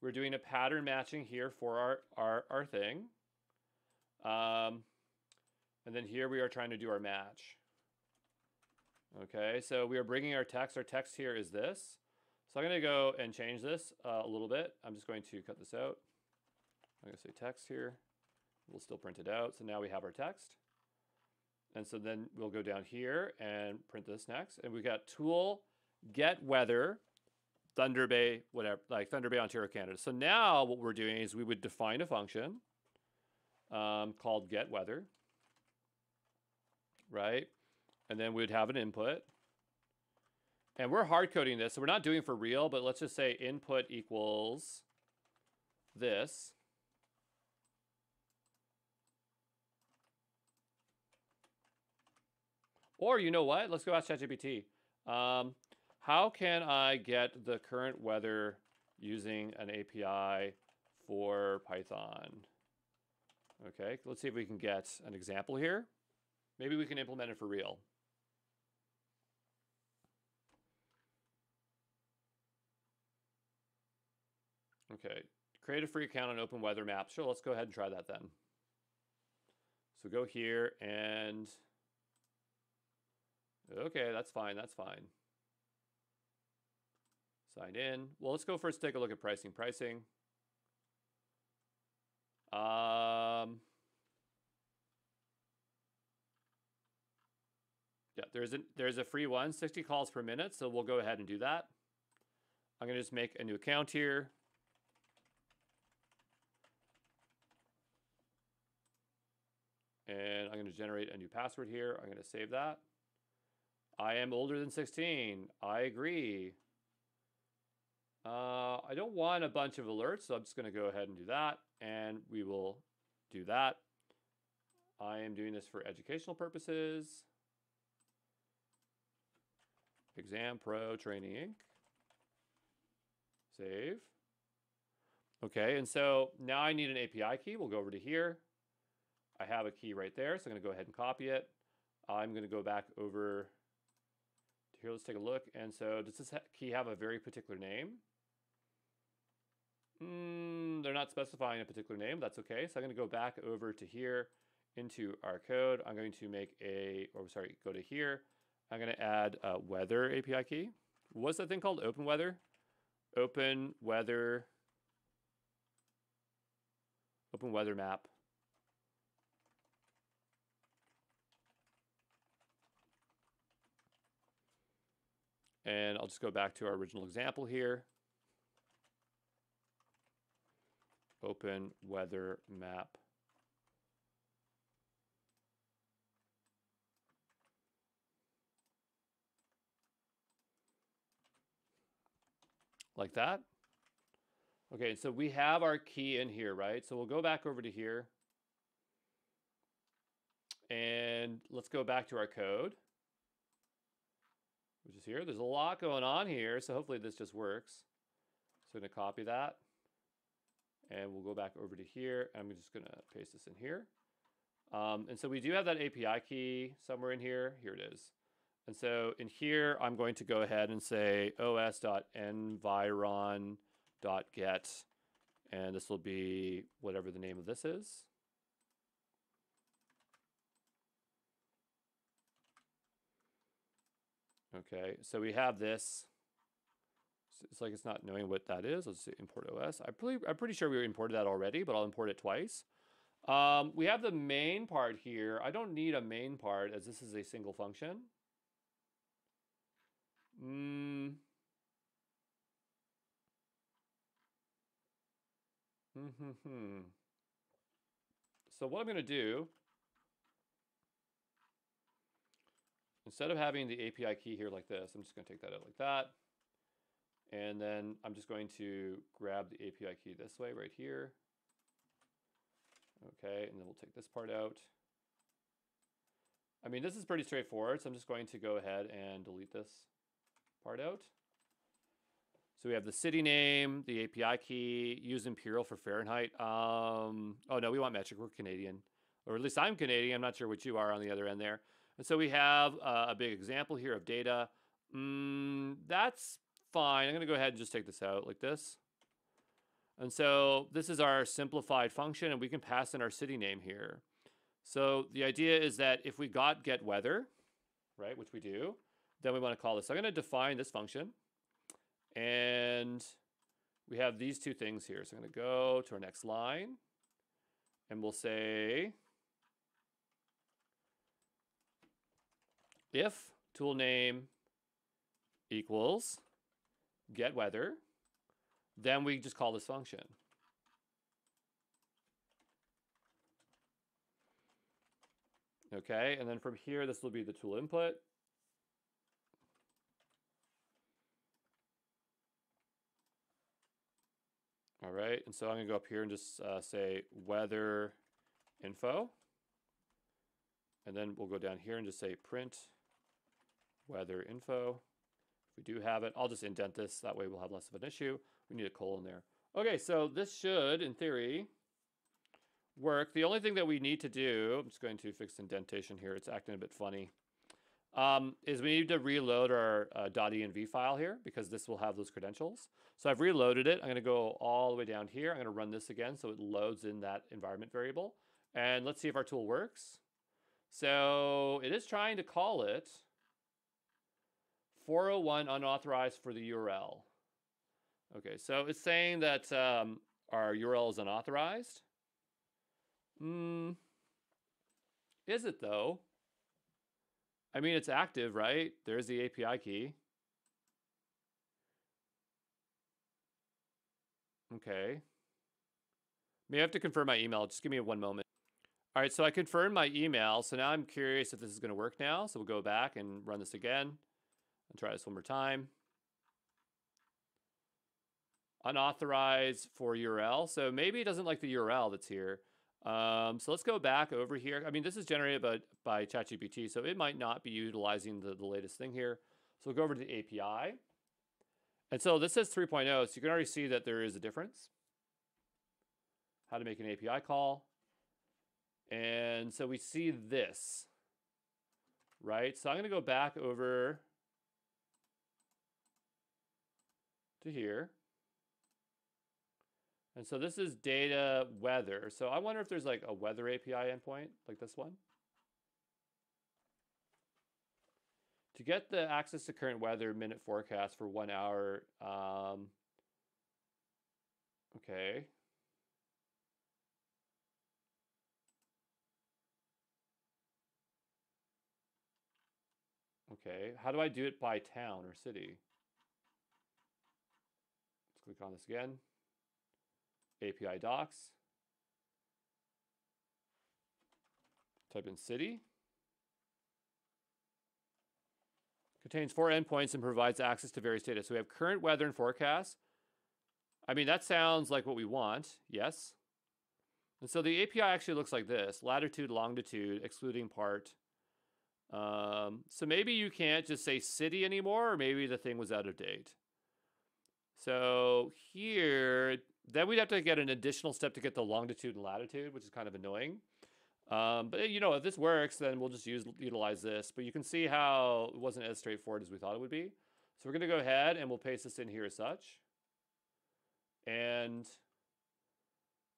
We're doing a pattern matching here for our thing. And then here we are trying to do our match. Okay, so we are bringing our text. Our text here is this. So I'm going to go and change this a little bit. I'm just going to cut this out. I'm going to say text here. We'll still print it out. So now we have our text. And so then we'll go down here and print this next. And we got tool, get weather, Thunder Bay, whatever, like Thunder Bay, Ontario, Canada. So now what we're doing is we would define a function called get weather, right? And then we'd have an input. And we're hard coding this, so we're not doing for real, but let's just say input equals this. Or you know what? Let's go ask ChatGPT. How can I get the current weather using an API for Python? Okay, let's see if we can get an example here. Maybe we can implement it for real. Okay, create a free account on Open Weather Map. Sure, let's go ahead and try that then. So go here and, okay, that's fine, that's fine. Sign in. Well, let's go first take a look at pricing. Yeah, there's a free one, 60 calls per minute, so we'll go ahead and do that. I'm going to just make a new account here. And I'm going to generate a new password here. I'm going to save that. I am older than 16. I agree. I don't want a bunch of alerts, so I'm just going to go ahead and do that. And we will do that. I am doing this for educational purposes. Exam Pro Training Inc. Save. Okay, and so now I need an API key. We'll go over to here. I have a key right there, so I'm going to go ahead and copy it. I'm going to go back over to here. Let's take a look. And so does this key have a very particular name? They're not specifying a particular name. That's okay. So I'm going to go back over to here into our code. I'm going to make go to here. I'm going to add a weather API key. What's that thing called? Open Weather? Open Weather Map. And I'll just go back to our original example here. Open Weather Map. Like that. Okay, so we have our key in here, right? So we'll go back over to here. And let's go back to our code. is here. There's a lot going on here, so hopefully this just works. So I'm going to copy that. And we'll go back over to here. I'm just going to paste this in here. And so we do have that API key somewhere in here. Here it is. And so in here, I'm going to go ahead and say os.environ.get. And this will be whatever the name of this is. Okay, so we have this. It's like it's not knowing what that is. Let's say import OS. I'm pretty sure we imported that already, but I'll import it twice. We have the main part here. I don't need a main part as this is a single function. So what I'm going to do, instead of having the API key here like this, I'm just going to take that out like that. And then I'm just going to grab the API key this way right here. Okay, and then we'll take this part out. I mean, this is pretty straightforward, so I'm just going to go ahead and delete this part out. So we have the city name, the API key, use imperial for Fahrenheit. Oh no, we want metric, we're Canadian. Or at least I'm Canadian, I'm not sure what you are on the other end there. And so we have a big example here of data. That's fine, I'm gonna go ahead and just take this out like this. And so this is our simplified function and we can pass in our city name here. So the idea is that if we got get weather, right, which we do, then we want to call this. So I'm going to define this function. And we have these two things here. So I'm going to go to our next line and we'll say if tool name equals get weather, then we just call this function. Okay, and then from here, this will be the tool input. All right, and so I'm gonna go up here and just say weather info. And then we'll go down here and just say print weather info. If we do have it, I'll just indent this. That way we'll have less of an issue. We need a colon there. Okay, so this should, in theory, work. The only thing that we need to do, I'm just going to fix indentation here. It's acting a bit funny. Is we need to reload our .env file here because this will have those credentials. So I've reloaded it. I'm going to go all the way down here. I'm going to run this again so it loads in that environment variable. And let's see if our tool works. So it is trying to call it 401 unauthorized for the URL. Okay, so it's saying that our URL is unauthorized. Is it though? I mean, it's active, right? There's the API key. Okay. May have to confirm my email. Just give me one moment. All right, so I confirmed my email. So now I'm curious if this is going to work now. So we'll go back and run this again and try this one more time. Unauthorized for URL. So maybe it doesn't like the URL that's here. So let's go back over here. I mean, this is generated by ChatGPT, so it might not be utilizing the latest thing here. So we'll go over to the API. And so this says 3.0, so you can already see that there is a difference. How to make an API call. And so we see this, right? So I'm going to go back over to here. And so this is data weather. So I wonder if there's like a weather API endpoint like this one. To get the access to current weather minute forecast for 1 hour. Okay. Okay, how do I do it by town or city? Let's click on this again. API docs. Type in city. Contains 4 endpoints and provides access to various data. So we have current weather and forecast. I mean, that sounds like what we want. Yes. And so the API actually looks like this. Latitude, longitude, excluding part. So maybe you can't just say city anymore, or maybe the thing was out of date. So here, then we'd have to get an additional step to get the longitude and latitude, which is kind of annoying. But you know, if this works, then we'll just utilize this. But you can see how it wasn't as straightforward as we thought it would be. So we're going to go ahead and we'll paste this in here as such. And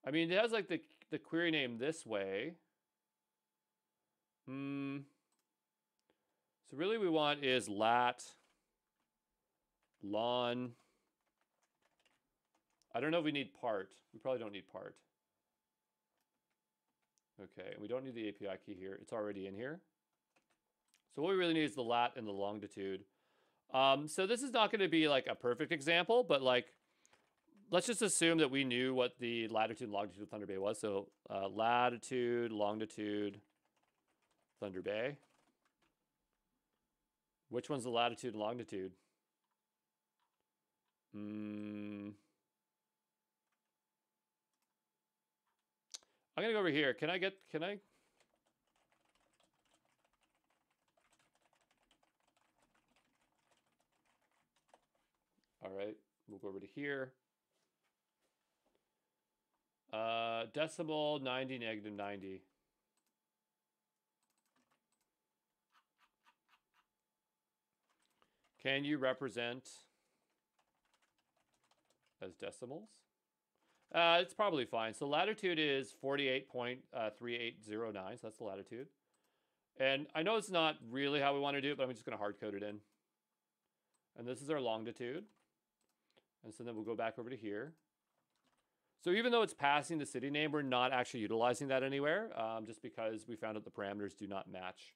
I mean, it has like the query name this way. So really we want is lat, lon. I don't know if we need part. We probably don't need part. Okay, and we don't need the API key here. It's already in here. So what we really need is the lat and the longitude. So this is not going to be like a perfect example, but like, let's just assume that we knew what the latitude and longitude of Thunder Bay was. So latitude, longitude, Thunder Bay. Which one's the latitude and longitude? I'm gonna go over here. Can I? All right, we'll go over to here. Decimal 90, negative 90. Can you represent as decimals? It's probably fine. So latitude is 48.3809, so that's the latitude. And I know it's not really how we want to do it, but I'm just going to hard code it in. And this is our longitude. And so then we'll go back over to here. So even though it's passing the city name, we're not actually utilizing that anywhere, just because we found out the parameters do not match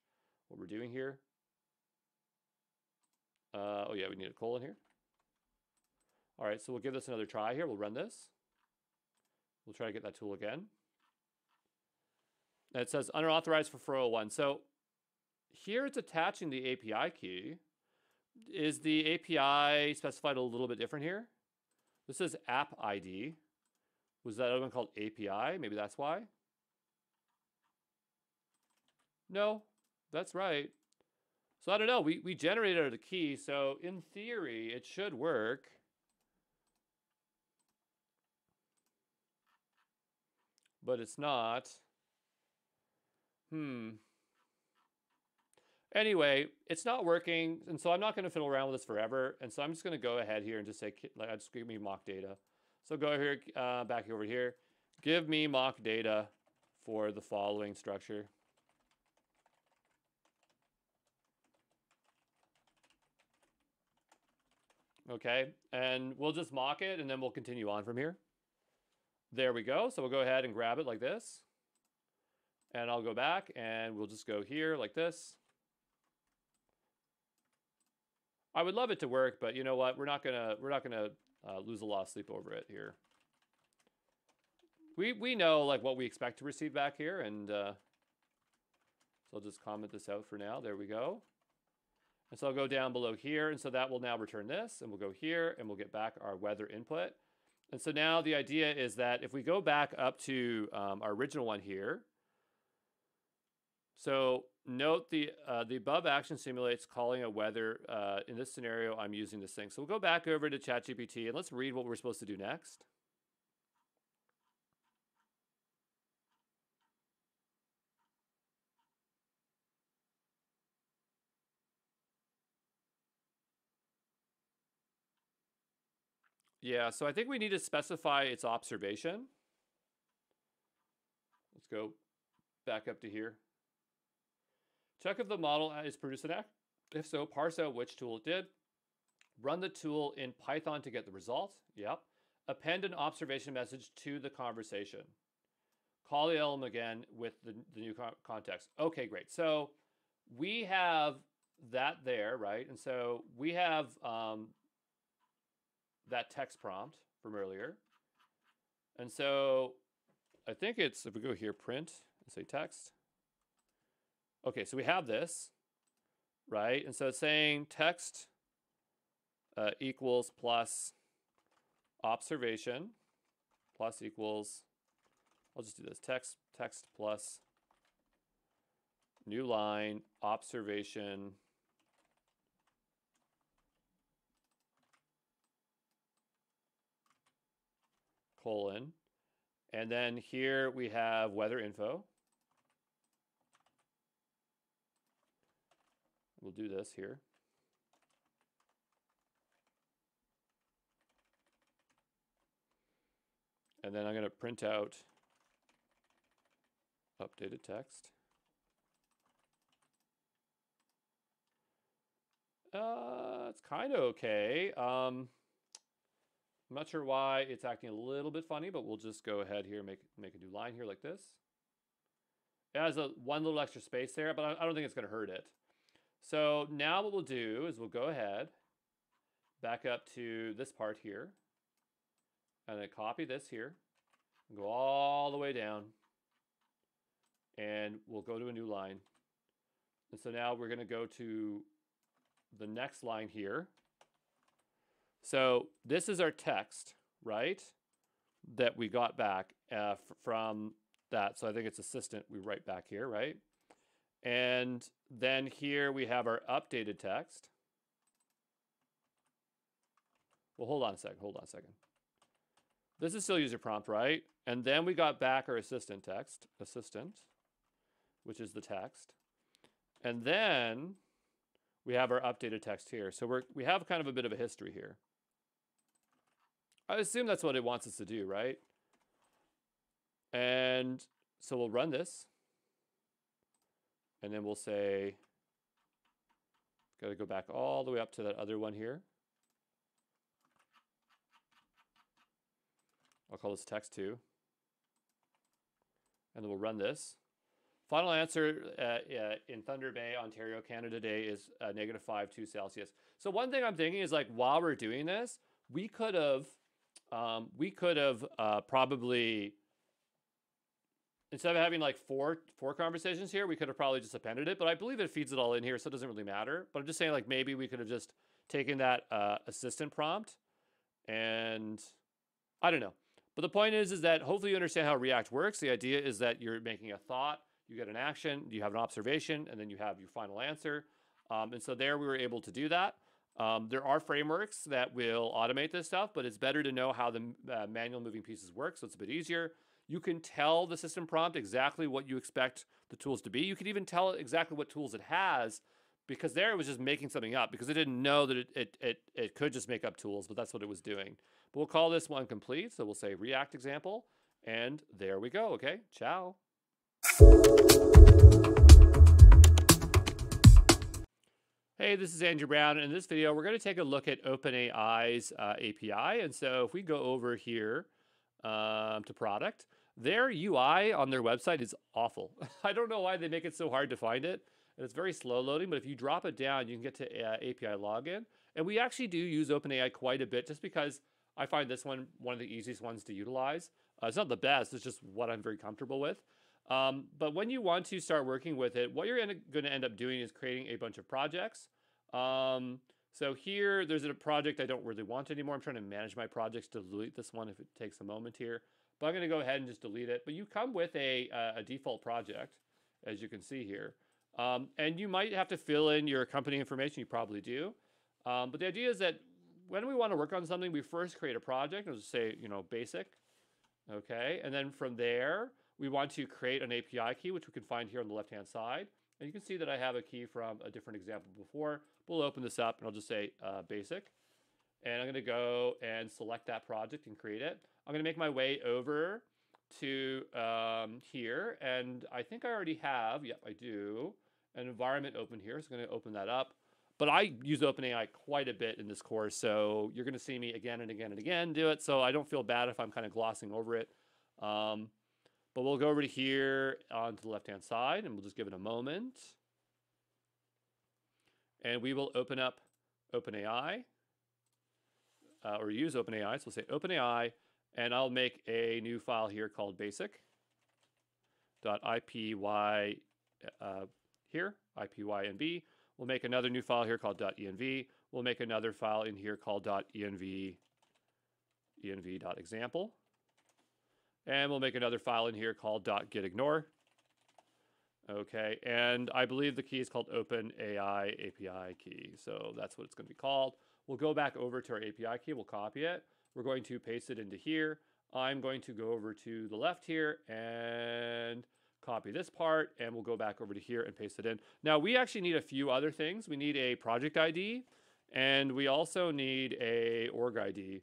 what we're doing here. Oh yeah, we need a colon here. All right, so we'll give this another try here. We'll run this. We'll try to get that tool again. And it says unauthorized for 401. So here it's attaching the API key. Is the API specified a little bit different here? This is app ID. Was that other one called API? Maybe that's why. No, that's right. So I don't know. We generated a key, so in theory it should work. But it's not. Anyway, it's not working, and so I'm not going to fiddle around with this forever. And so I'm just going to go ahead here and just say, like, just give me mock data. So go here, back over here. Give me mock data for the following structure. Okay, and we'll just mock it, and then we'll continue on from here. There we go. So we'll go ahead and grab it like this. And I'll go back, and we'll just go here like this. I would love it to work, but you know what? We're not gonna lose a lot of sleep over it here. We know like what we expect to receive back here, and so I'll just comment this out for now. There we go. And so I'll go down below here, and so that will now return this, and we'll go here, and we'll get back our weather input. And so now the idea is that if we go back up to our original one here, so note the above action simulates calling a weather. In this scenario, I'm using this thing. So we'll go back over to ChatGPT, and let's read what we're supposed to do next. Yeah, so I think we need to specify its observation. Let's go back up to here. Check if the model is producing act. If so, parse out which tool it did. Run the tool in Python to get the result. Yep. Append an observation message to the conversation. Call the LLM again with the new context. Okay, great. So we have that there, right? And so we have that text prompt from earlier. And so I think it's, if we go here, print, and say text. Okay, so we have this, right? And so it's saying text equals plus observation plus equals, I'll just do this, text plus new line, observation, colon, and then here we have weather info. We'll do this here. And then I'm going to print out updated text. It's kind of okay. I'm not sure why it's acting a little bit funny, but we'll just go ahead here and make a new line here like this. It has one little extra space there, but I don't think it's going to hurt it. So now what we'll do is we'll go ahead, back up to this part here, and then copy this here, and go all the way down, and we'll go to a new line. And so now we're going to go to the next line here. So this is our text, right, that we got back from that. So I think it's assistant we write back here, right? And then here we have our updated text. Well, hold on a second. This is still user prompt, right? And then we got back our assistant text, which is the text. And then we have our updated text here. So we have kind of a bit of a history here. I assume that's what it wants us to do, right? And so we'll run this. And then we'll say, got to go back all the way up to that other one here. I'll call this text 2. And then we'll run this. Final answer in Thunder Bay, Ontario, Canada today is -5 Celsius. So one thing I'm thinking is, like, while we're doing this, we could have probably, instead of having like four conversations here, we could have probably just appended it, but I believe it feeds it all in here, so it doesn't really matter. But I'm just saying, like, maybe we could have just taken that assistant prompt, and I don't know. But the point is that hopefully you understand how React works. The idea is that you're making a thought, you get an action, you have an observation, and then you have your final answer. And so there we were able to do that. There are frameworks that will automate this stuff, but it's better to know how the manual moving pieces work, so it's a bit easier. You can tell the system prompt exactly what you expect the tools to be. You can even tell it exactly what tools it has, because there it was just making something up, because it didn't know that it could just make up tools, but that's what it was doing. But we'll call this one complete, so we'll say React example, and there we go, okay? Ciao. Hey, this is Andrew Brown. In this video, we're going to take a look at OpenAI's API. And so if we go over here to product, their UI on their website is awful. I don't know why they make it so hard to find it. And it's very slow loading, but if you drop it down, you can get to API login. And we actually do use OpenAI quite a bit, just because I find this one of the easiest ones to utilize. It's not the best, it's just what I'm very comfortable with. But when you want to start working with it, what you're going to end up doing is creating a bunch of projects. So here, there's a project I don't really want anymore. I'm trying to manage my projects to delete this one if it takes a moment here. But I'm going to go ahead and just delete it. But you come with a default project, as you can see here. And you might have to fill in your company information. You probably do. But the idea is that when we want to work on something, we first create a project. I'll just say, basic. Okay. And then from there, we want to create an API key, which we can find here on the left-hand side. And you can see that I have a key from a different example before. We'll open this up, and I'll just say basic. And I'm going to go and select that project and create it. I'm going to make my way over to here. And I think I already have, yep, I do, an environment open here. So I'm going to open that up. But I use OpenAI quite a bit in this course, so you're going to see me again and again and again do it. So I don't feel bad if I'm kind of glossing over it. But we'll go over to here onto the left-hand side, and we'll just give it a moment. And we will open up OpenAI, or use OpenAI. So we'll say OpenAI, and I'll make a new file here called basic.ipy here, ipynb. We'll make another new file here called .env. We'll make another file in here called env.example. And we'll make another file in here called .getignore. Okay, and I believe the key is called OpenAI API key. So that's what it's going to be called. We'll go back over to our API key. We'll copy it. We're going to paste it into here. I'm going to go over to the left here and copy this part, and we'll go back over to here and paste it in. Now, we actually need a few other things. We need a project ID, and we also need a org ID.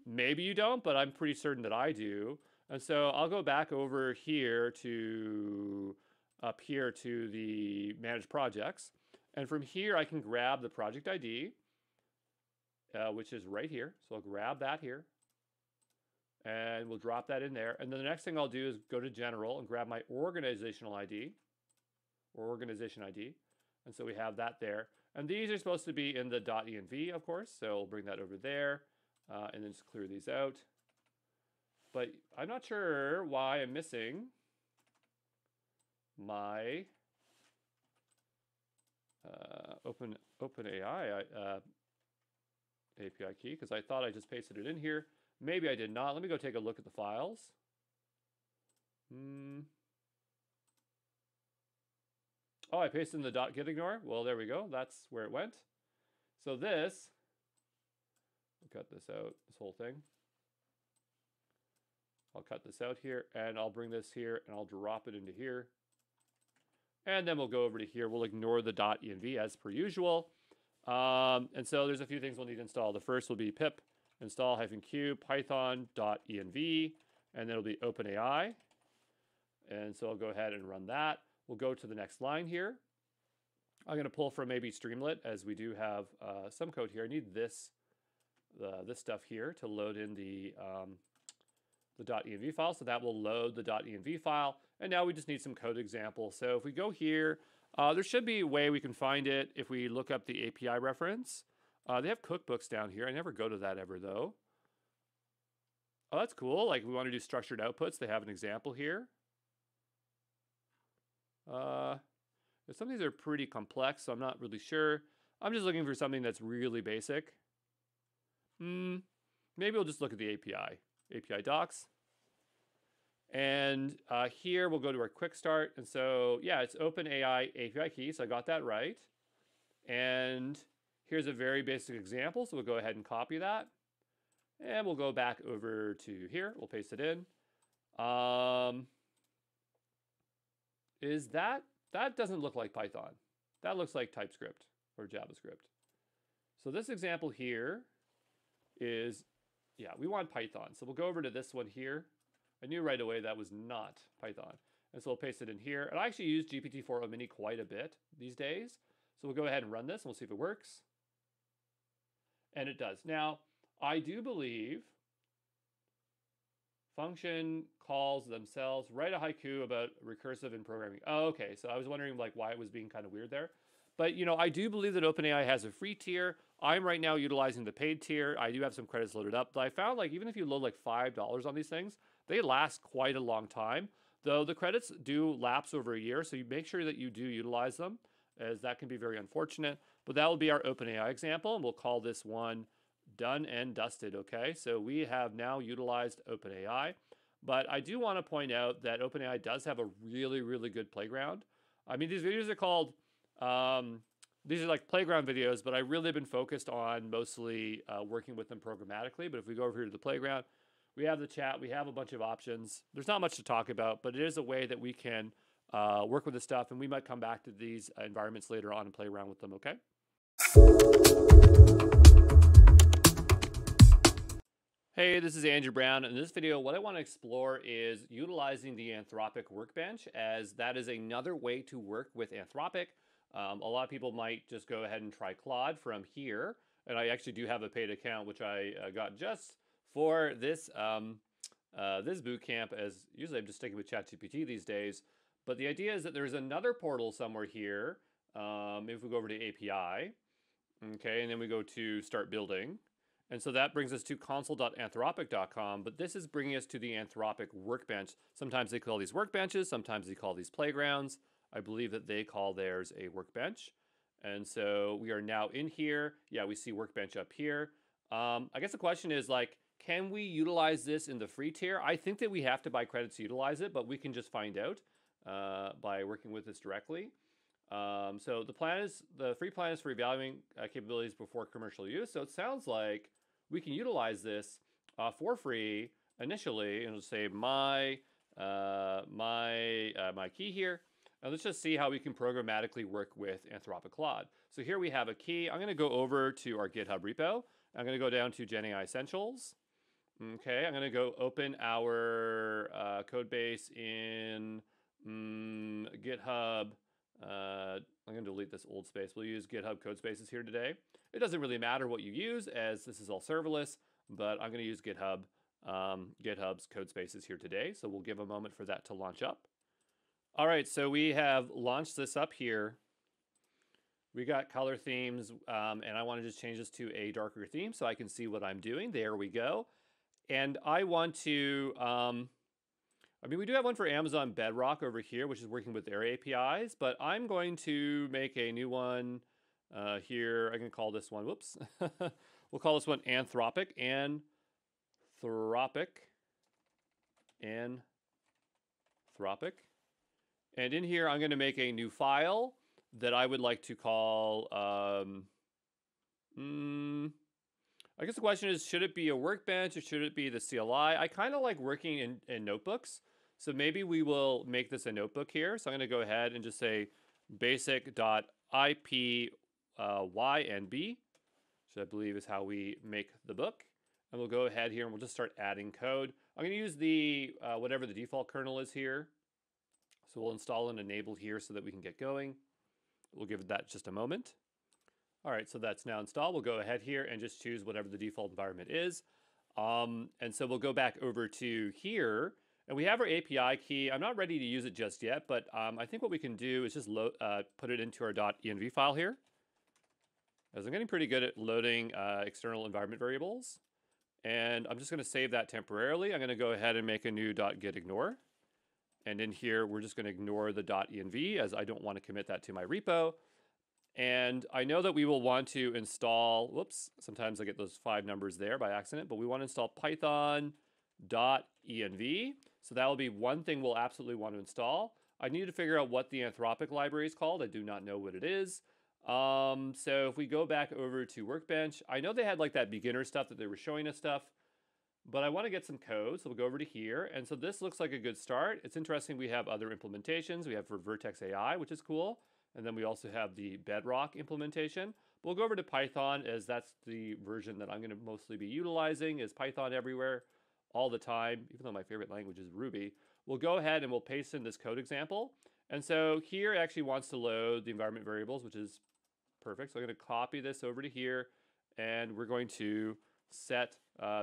Maybe you don't, but I'm pretty certain that I do. And so I'll go back over here to up here to the manage projects. And from here, I can grab the project ID, which is right here. So I'll grab that here and we'll drop that in there. And then the next thing I'll do is go to general and grab my organizational ID or organization ID. And so we have that there. And these are supposed to be in the .env, of course. So we'll bring that over there and then just clear these out. But I'm not sure why I'm missing my OpenAI API key, because I thought I just pasted it in here. Maybe I did not. Let me go take a look at the files. Oh, I pasted in the .gitignore. Well, there we go. That's where it went. So this, I'll cut this out, this whole thing. I'll cut this out here, and I'll bring this here, and I'll drop it into here. And then we'll go over to here. We'll ignore the .env as per usual. And so there's a few things we'll need to install. The first will be pip install -q python.env, and then it'll be OpenAI. And so I'll go ahead and run that. We'll go to the next line here. I'm going to pull from maybe Streamlit, as we do have some code here. I need this stuff here to load in the .env file. So that will load the .env file. And now we just need some code examples. So if we go here, there should be a way we can find it if we look up the API reference. They have cookbooks down here. I never go to that ever, though. Oh, that's cool. Like, we want to do structured outputs. They have an example here. Some of these are pretty complex, so I'm not really sure. I'm just looking for something that's really basic. Maybe we'll just look at the API docs. And here we'll go to our quick start. And so, yeah, it's OpenAI API key. So I got that right. And here's a very basic example. So we'll go ahead and copy that. And we'll go back over to here. We'll paste it in. That doesn't look like Python. That looks like TypeScript or JavaScript. So this example here is, yeah, we want Python. So we'll go over to this one here. I knew right away that was not Python. And so we'll paste it in here. And I actually use GPT-4o Mini quite a bit these days. So we'll go ahead and run this and we'll see if it works. And it does. Now, I do believe function calls themselves write a haiku about recursive in programming. Oh, okay. So I was wondering like why it was being kind of weird there. But, you know, I do believe that OpenAI has a free tier. I'm right now utilizing the paid tier. I do have some credits loaded up. But I found like even if you load like $5 on these things, they last quite a long time. Though the credits do lapse over a year. So you make sure that you do utilize them, as that can be very unfortunate. But that will be our OpenAI example. And we'll call this one done and dusted. Okay, so we have now utilized OpenAI. But I do want to point out that OpenAI does have a really, really good playground. I mean, these videos are called, these are like playground videos, but I've really been focused on mostly working with them programmatically. But if we go over here to the playground, we have the chat, we have a bunch of options. There's not much to talk about, but it is a way that we can work with this stuff, and we might come back to these environments later on and play around with them, okay? Hey, this is Andrew Brown. In this video, what I want to explore is utilizing the Anthropic Workbench, as that is another way to work with Anthropic. A lot of people might just go ahead and try Claude from here. And I actually do have a paid account, which I got just for this, this boot camp, as usually I'm just sticking with ChatGPT these days. But the idea is that there's another portal somewhere here. If we go over to API, okay, and then we go to start building. And so that brings us to console.anthropic.com, but this is bringing us to the Anthropic Workbench. Sometimes they call these workbenches, sometimes they call these playgrounds. I believe that they call theirs a workbench. And so we are now in here. Yeah, we see workbench up here. I guess the question is like, can we utilize this in the free tier? I think that we have to buy credits to utilize it, but we can just find out. by working with this directly. So the free plan is for evaluating capabilities before commercial use. So it sounds like we can utilize this for free initially, and it'll say my key here. Now let's just see how we can programmatically work with Anthropic Claude. So here we have a key. I'm going to go over to our GitHub repo. I'm going to go down to GenAI Essentials. Okay, I'm going to go open our code base in GitHub. I'm going to delete this old space. We'll use GitHub code spaces here today. It doesn't really matter what you use, as this is all serverless, but I'm going to use GitHub's code spaces here today. So we'll give a moment for that to launch up. All right, so we have launched this up here. We got color themes, and I want to just change this to a darker theme so I can see what I'm doing. There we go. And I want to, we do have one for Amazon Bedrock over here, which is working with their APIs, but I'm going to make a new one here. I can call this one, whoops. We'll call this one Anthropic. And in here, I'm going to make a new file that I would like to call, I guess the question is, should it be a workbench or should it be the CLI? I kind of like working in notebooks. So maybe we will make this a notebook here. So I'm going to go ahead and just say basic.ipynb, which I believe is how we make the book. And we'll go ahead here and we'll just start adding code. I'm going to use the whatever the default kernel is here. So we'll install and enable here so that we can get going. We'll give that just a moment. All right, so that's now installed. We'll go ahead here and just choose whatever the default environment is. And so we'll go back over to here. And we have our API key. I'm not ready to use it just yet, but I think what we can do is just put it into our .env file here, as I'm getting pretty good at loading external environment variables. And I'm just going to save that temporarily. I'm going to go ahead and make a new .gitignore. And in here, we're just going to ignore the .env, as I don't want to commit that to my repo. And I know that we will want to install, whoops, sometimes I get those 5 numbers there by accident, but we want to install python.env. So that will be one thing we'll absolutely want to install. I need to figure out what the Anthropic library is called. I do not know what it is. So if we go back over to Workbench, I know they had like that beginner stuff that they were showing us stuff, but I want to get some code. So we'll go over to here. And so this looks like a good start. It's interesting. We have other implementations. We have for Vertex AI, which is cool. And then we also have the Bedrock implementation. We'll go over to Python, as that's the version that I'm going to mostly be utilizing, is Python everywhere all the time, even though my favorite language is Ruby. We'll go ahead and we'll paste in this code example. And so here it actually wants to load the environment variables, which is perfect. So I'm going to copy this over to here, and we're going to set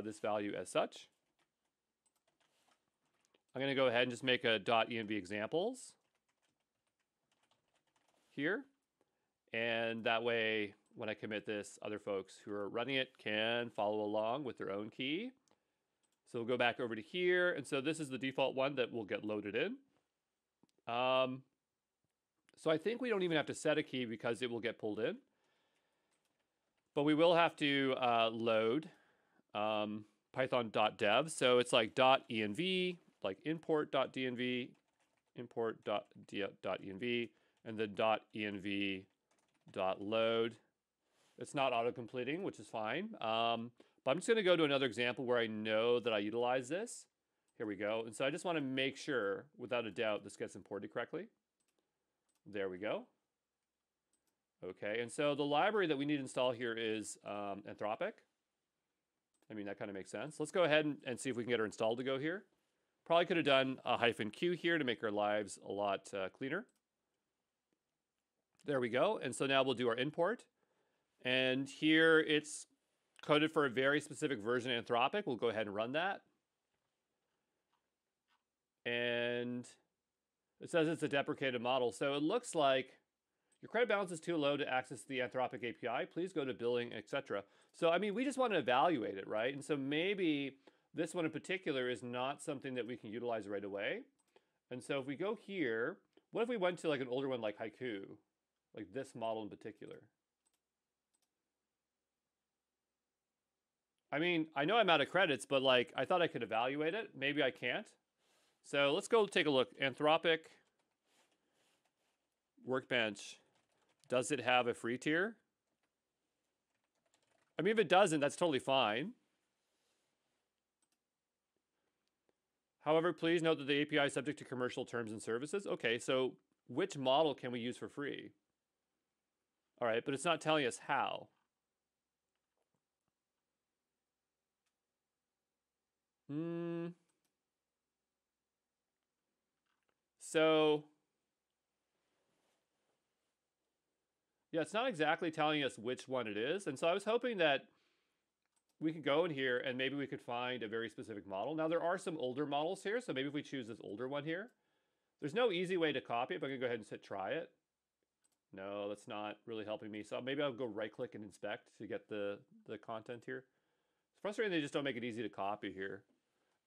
this value as such. I'm going to go ahead and just make a .env examples here. And that way, when I commit this, other folks who are running it can follow along with their own key. So we'll go back over to here. And so this is the default one that will get loaded in. So I think we don't even have to set a key because it will get pulled in. But we will have to load python.dev. So it's like .env, like import.dnv, import.env, and then .env.load. It's not auto-completing, which is fine. But I'm just going to go to another example where I know that I utilize this. Here we go. And so I just want to make sure, without a doubt, this gets imported correctly. There we go. Okay, and so the library that we need to install here is Anthropic. I mean, that kind of makes sense. Let's go ahead and see if we can get our install to go here. Probably could have done a -q here to make our lives a lot cleaner. There we go. And so now we'll do our import. And here it's coded for a very specific version of Anthropic. We'll go ahead and run that. And it says it's a deprecated model. So it looks like your credit balance is too low to access the Anthropic API. Please go to billing, etc. So, I mean, we just want to evaluate it, right? And so maybe this one in particular is not something that we can utilize right away. And so if we go here, what if we went to like an older one like Haiku, like this model in particular? I mean, I know I'm out of credits, but like I thought I could evaluate it. Maybe I can't. So let's go take a look. Anthropic Workbench, does it have a free tier? I mean, if it doesn't, that's totally fine. However, please note that the API is subject to commercial terms and services. Okay, so which model can we use for free? All right, but it's not telling us how. So, yeah, it's not exactly telling us which one it is. And so I was hoping that we could go in here and maybe we could find a very specific model. Now, there are some older models here, so maybe if we choose this older one here, there's no easy way to copy it, but I'm going to go ahead and hit try it. No, that's not really helping me. So maybe I'll go right-click and inspect to get the content here. It's frustrating they just don't make it easy to copy here.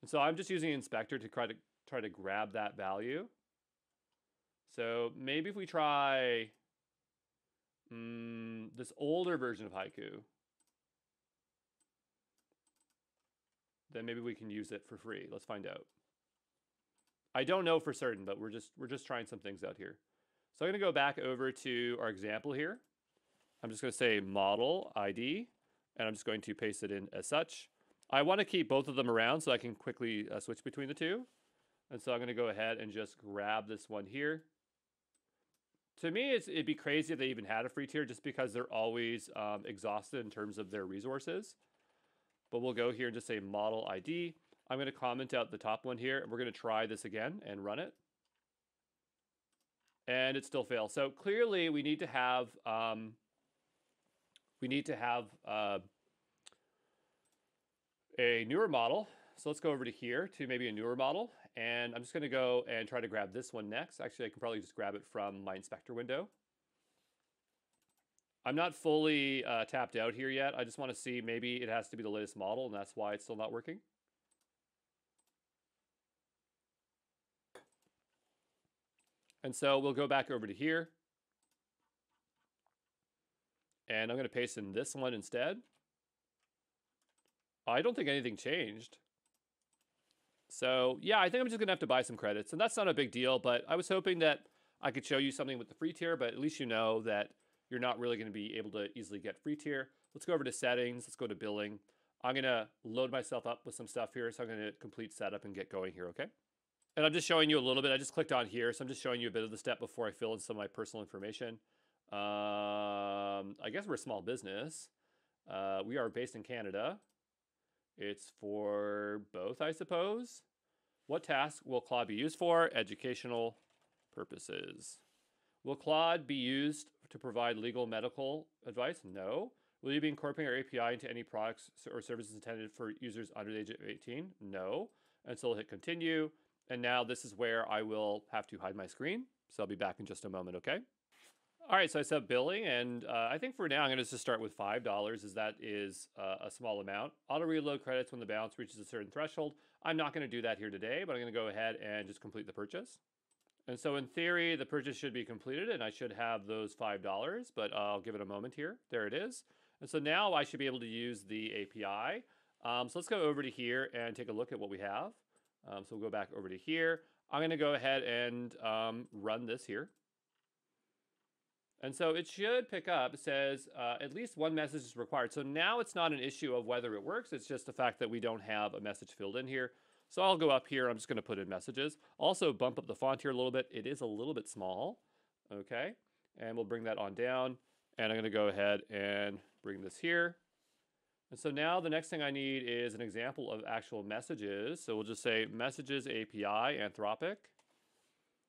And so I'm just using inspector to try to grab that value. So maybe if we try this older version of Haiku, then maybe we can use it for free. Let's find out. I don't know for certain, but we're just trying some things out here. So I'm going to go back over to our example here. I'm just going to say model ID, and I'm just going to paste it in as such. I want to keep both of them around so I can quickly switch between the two. And so I'm going to go ahead and just grab this one here. To me, it'd be crazy if they even had a free tier just because they're always exhausted in terms of their resources. But we'll go here and just say model ID. I'm going to comment out the top one here, and we're going to try this again and run it. And it still fails. So clearly, we need to have a newer model. So let's go over to here to maybe a newer model. And I'm just going to go and try to grab this one next. Actually, I can probably just grab it from my inspector window. I'm not fully tapped out here yet. I just want to see maybe it has to be the latest model, and that's why it's still not working. And so we'll go back over to here. And I'm going to paste in this one instead. I don't think anything changed. So yeah, I think I'm just going to have to buy some credits. And that's not a big deal, but I was hoping that I could show you something with the free tier, but at least you know that you're not really going to be able to easily get free tier. Let's go over to settings. Let's go to billing. I'm going to load myself up with some stuff here. So I'm going to complete setup and get going here, okay? And I'm just showing you a little bit. I just clicked on here, so I'm just showing you a bit of the step before I fill in some of my personal information. I guess we're a small business. We are based in Canada. It's for both, I suppose. What task will Claude be used for? Educational purposes. Will Claude be used to provide legal medical advice? No. Will you be incorporating our API into any products or services intended for users under the age of 18? No. And so I'll hit continue. And now this is where I will have to hide my screen. So I'll be back in just a moment, okay? All right, so I set up billing, and I think for now I'm going to just start with $5, as that is a small amount. Auto reload credits when the balance reaches a certain threshold. I'm not going to do that here today, but I'm going to go ahead and just complete the purchase. And so in theory, the purchase should be completed, and I should have those $5, but I'll give it a moment here. There it is. And so now I should be able to use the API. So let's go over to here and take a look at what we have. So we'll go back over to here. I'm going to go ahead and run this here. And so it should pick up. It says at least one message is required. So now it's not an issue of whether it works. It's just the fact that we don't have a message filled in here. So I'll go up here. I'm just going to put in messages. Also bump up the font here a little bit. It is a little bit small. Okay. And we'll bring that on down. And I'm going to go ahead and bring this here. And so now the next thing I need is an example of actual messages. So we'll just say messages API Anthropic.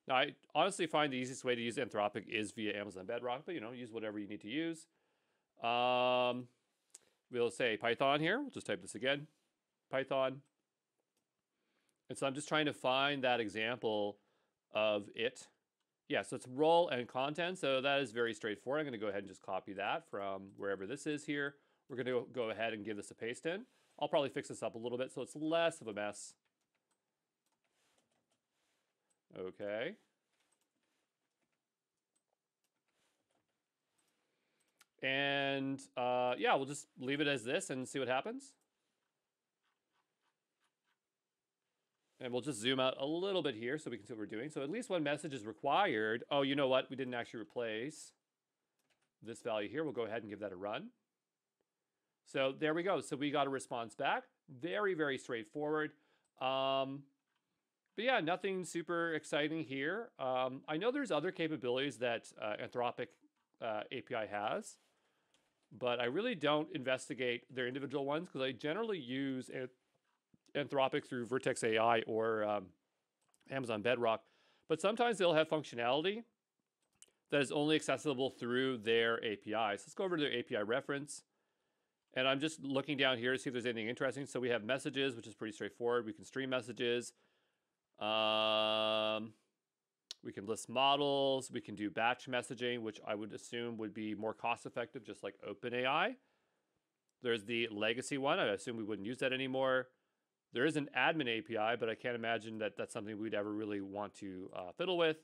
Now, I honestly find the easiest way to use Anthropic is via Amazon Bedrock, but use whatever you need to use. We'll say Python here. We'll just type this again, Python. And so I'm just trying to find that example of it. Yeah, so it's role and content. So that is very straightforward. I'm going to go ahead and just copy that from wherever this is here. We're going to go ahead and give this a paste in. I'll probably fix this up a little bit so it's less of a mess. Okay. And yeah, we'll just leave it as this and see what happens. And we'll just zoom out a little bit here so we can see what we're doing. So at least one message is required. Oh, you know what? We didn't actually replace this value here. We'll go ahead and give that a run. So there we go. So we got a response back. Very, very straightforward. But yeah, nothing super exciting here. I know there's other capabilities that Anthropic API has, but I really don't investigate their individual ones because I generally use Anthropic through Vertex AI or Amazon Bedrock. But sometimes they'll have functionality that is only accessible through their APIs. Let's go over to their API reference. And I'm just looking down here to see if there's anything interesting. So we have messages, which is pretty straightforward. We can stream messages. We can list models. We can do batch messaging, which I would assume would be more cost effective, just like OpenAI. There's the legacy one. I assume we wouldn't use that anymore. There is an admin API, but I can't imagine that that's something we'd ever really want to fiddle with.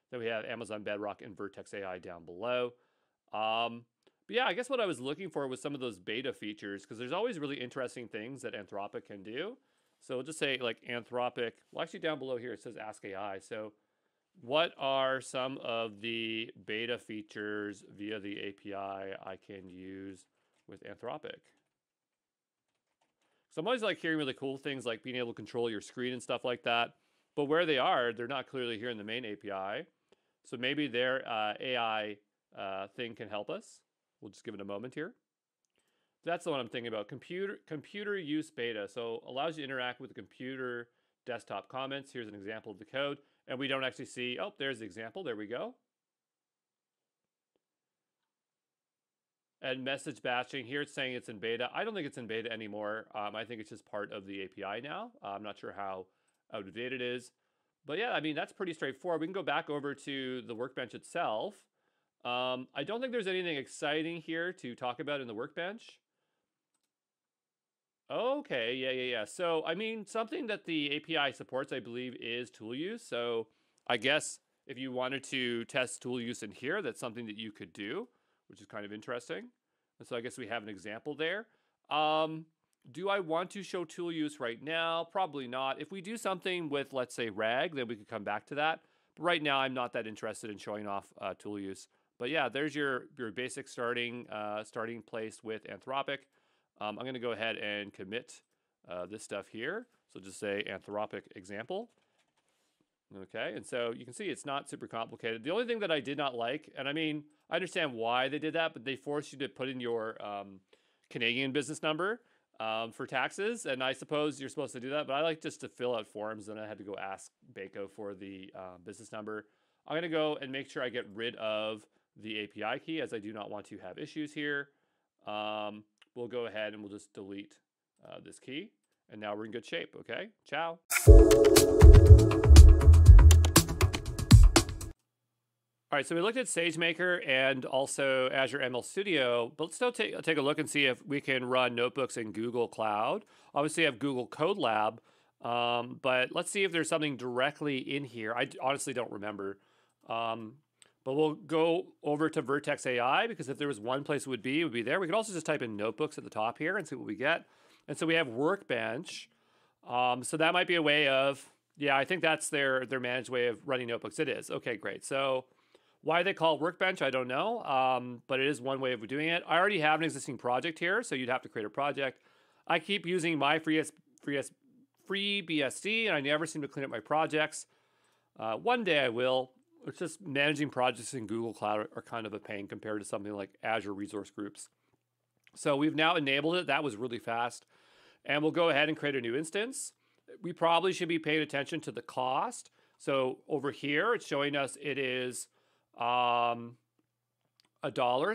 Then we have Amazon Bedrock and Vertex AI down below. But yeah, I guess what I was looking for was some of those beta features, because there's always really interesting things that Anthropic can do. So we'll just say like Anthropic, well, actually down below here, it says Ask AI. So what are some of the beta features via the API I can use with Anthropic? So I'm always like hearing really cool things like being able to control your screen and stuff like that. But where they are, they're not clearly here in the main API. So maybe their AI thing can help us. We'll just give it a moment here. That's the one I'm thinking about. Computer use beta. So allows you to interact with the computer desktop comments. Here's an example of the code. And we don't actually see, oh, there's the example. There we go. And message batching. Here it's saying it's in beta. I don't think it's in beta anymore. I think it's just part of the API now. I'm not sure how out of date it is. But yeah, I mean, that's pretty straightforward. We can go back over to the workbench itself. I don't think there's anything exciting here to talk about in the workbench. Okay, yeah. So, I mean, something that the API supports, I believe, is tool use. So, I guess if you wanted to test tool use in here, that's something that you could do, which is kind of interesting. And so, I guess we have an example there. Do I want to show tool use right now? Probably not. If we do something with, let's say, RAG, then we could come back to that. But right now, I'm not that interested in showing off tool use. But yeah, there's your basic starting place with Anthropic. I'm going to go ahead and commit this stuff here. So just say Anthropic example. Okay, and so you can see it's not super complicated. The only thing that I did not like, and I mean, I understand why they did that, but they forced you to put in your Canadian business number for taxes. And I suppose you're supposed to do that, but I like just to fill out forms, and I had to go ask Baco for the business number. I'm going to go and make sure I get rid of the API key, as I do not want to have issues here. We'll go ahead and we'll just delete this key. And now we're in good shape, okay? Ciao. All right, so we looked at SageMaker and also Azure ML Studio, but let's still take a look and see if we can run notebooks in Google Cloud. Obviously, I have Google Code Lab, but let's see if there's something directly in here. I honestly don't remember. But we'll go over to Vertex AI, because if there was one place it would be there. We could also just type in notebooks at the top here and see what we get. And so we have Workbench. So that might be a way of, yeah, I think that's their managed way of running notebooks. It is. Okay, great. So why they call it Workbench, I don't know. But it is one way of doing it. I already have an existing project here, so you'd have to create a project. I keep using my FreeBSD, and I never seem to clean up my projects. One day I will. It's just managing projects in Google Cloud are kind of a pain compared to something like Azure Resource Groups. So we've now enabled it. That was really fast. And we'll go ahead and create a new instance. We probably should be paying attention to the cost. So over here, it's showing us it is $1.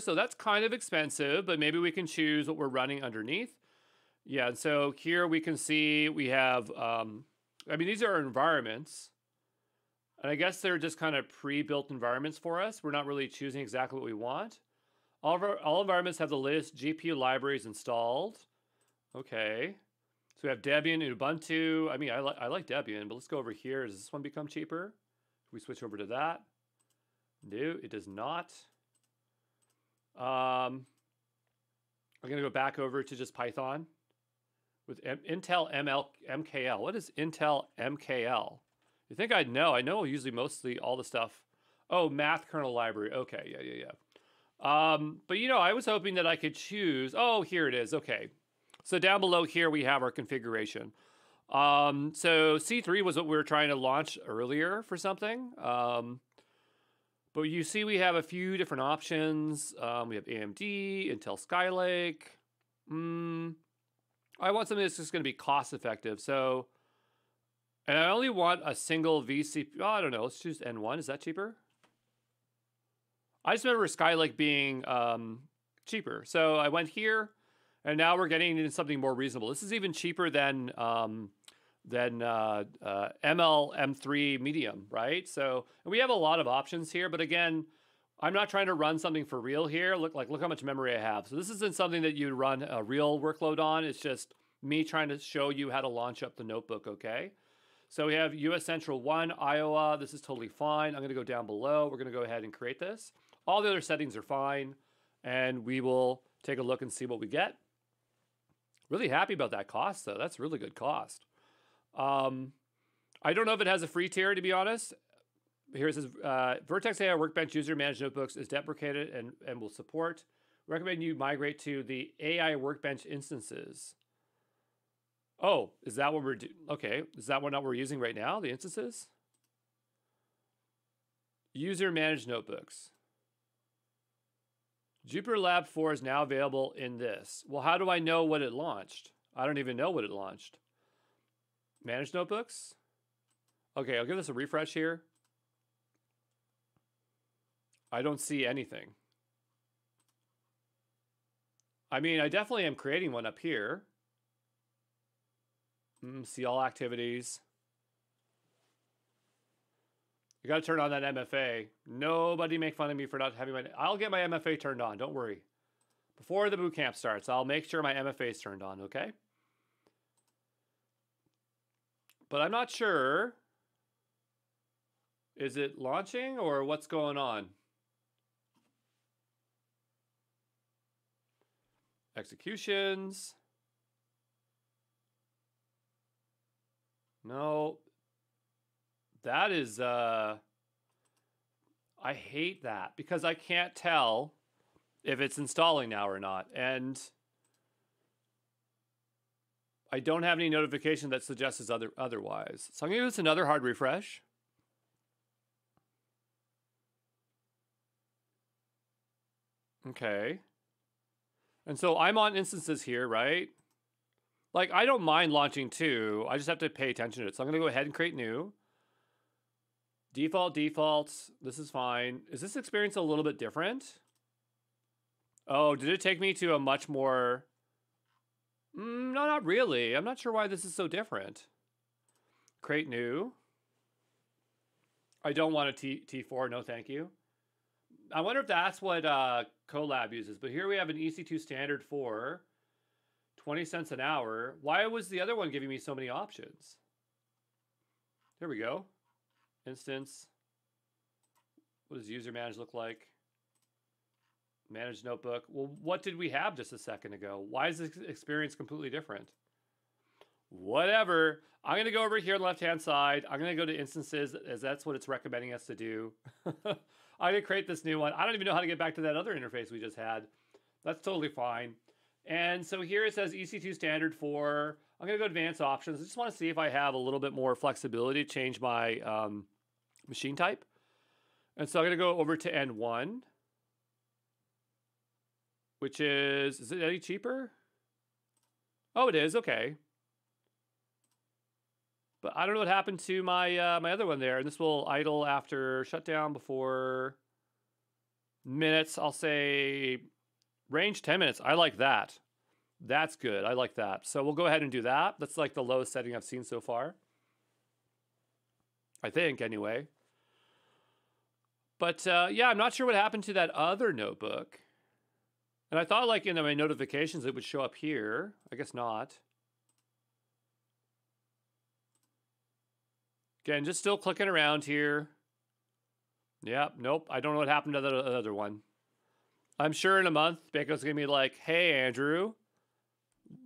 So that's kind of expensive, but maybe we can choose what we're running underneath. Yeah, and so here we can see we have, I mean, these are our environments. And I guess they're just kind of pre-built environments for us. We're not really choosing exactly what we want. All environments have the latest GPU libraries installed. Okay. So we have Debian and Ubuntu. I mean, I like Debian, but let's go over here. Does this one become cheaper? If we switch over to that. No, it does not. I'm going to go back over to just Python. with Intel MKL. What is Intel MKL? You think I'd know? I know usually mostly all the stuff. Oh, math kernel library. Okay, yeah. But you know, I was hoping that I could choose. Oh, here it is. Okay. So down below here we have our configuration. So C3 was what we were trying to launch earlier for something. But you see we have a few different options. We have AMD, Intel Skylake. I want something that's just going to be cost effective. So, and I only want a single vCPU. Oh, I don't know. Let's choose N1. Is that cheaper? I just remember Skylake being cheaper. So I went here, and now we're getting into something more reasonable. This is even cheaper than MLM3 Medium, right? So we have a lot of options here, but again, I'm not trying to run something for real here. Look how much memory I have. So this isn't something that you run a real workload on. It's just me trying to show you how to launch up the notebook, okay? So we have US Central 1, Iowa. This is totally fine. I'm going to go down below. We're going to go ahead and create this. All the other settings are fine, and we will take a look and see what we get. Really happy about that cost, though. That's really good cost. I don't know if it has a free tier, to be honest. Here it says, Vertex AI Workbench user managed notebooks is deprecated and will support. Recommend you migrate to the AI Workbench instances. Oh, is that what we're doing? Okay, is that what we're using right now, the instances? User managed notebooks. Jupyter Lab 4 is now available in this. Well, how do I know what it launched? I don't even know what it launched. Managed notebooks? Okay, I'll give this a refresh here. I don't see anything. I mean, I definitely am creating one up here. See all activities. You got to turn on that MFA. Nobody make fun of me for not having my... I'll get my MFA turned on, don't worry. Before the boot camp starts, I'll make sure my MFA is turned on, okay? But I'm not sure. Is it launching or what's going on? Executions. No. That is, I hate that because I can't tell if it's installing now or not. And I don't have any notification that suggests otherwise. So I'm going to give this another hard refresh. Okay. And so I'm on instances here, right? Like, I don't mind launching two. I just have to pay attention to it. So I'm going to go ahead and create new. Defaults. This is fine. Is this experience a little bit different? Oh, did it take me to a much more... no, not really. I'm not sure why this is so different. Create new. I don't want a T4. No, thank you. I wonder if that's what Colab uses. But here we have an EC2 standard for 20 cents an hour. Why was the other one giving me so many options? Here we go. Instance. What does user manage look like? Manage notebook. Well, what did we have just a second ago? Why is this experience completely different? Whatever. I'm going to go over here on the left-hand side. I'm going to go to instances as that's what it's recommending us to do. I'm going to create this new one. I don't even know how to get back to that other interface we just had. That's totally fine. And so here it says EC2 standard for, I'm going to go advanced options. I just want to see if I have a little bit more flexibility to change my machine type. And so I'm going to go over to N1, which is it any cheaper? Oh, it is. Okay. But I don't know what happened to my my other one there. And this will idle after shutdown before minutes. I'll say range 10 minutes. I like that. That's good. I like that. So we'll go ahead and do that. That's like the lowest setting I've seen so far. I think, anyway. But yeah, I'm not sure what happened to that other notebook. And I thought like in my notifications it would show up here. I guess not. Again, just still clicking around here. Yep, nope. I don't know what happened to the other one. I'm sure in a month, Baco's going to be like, hey, Andrew,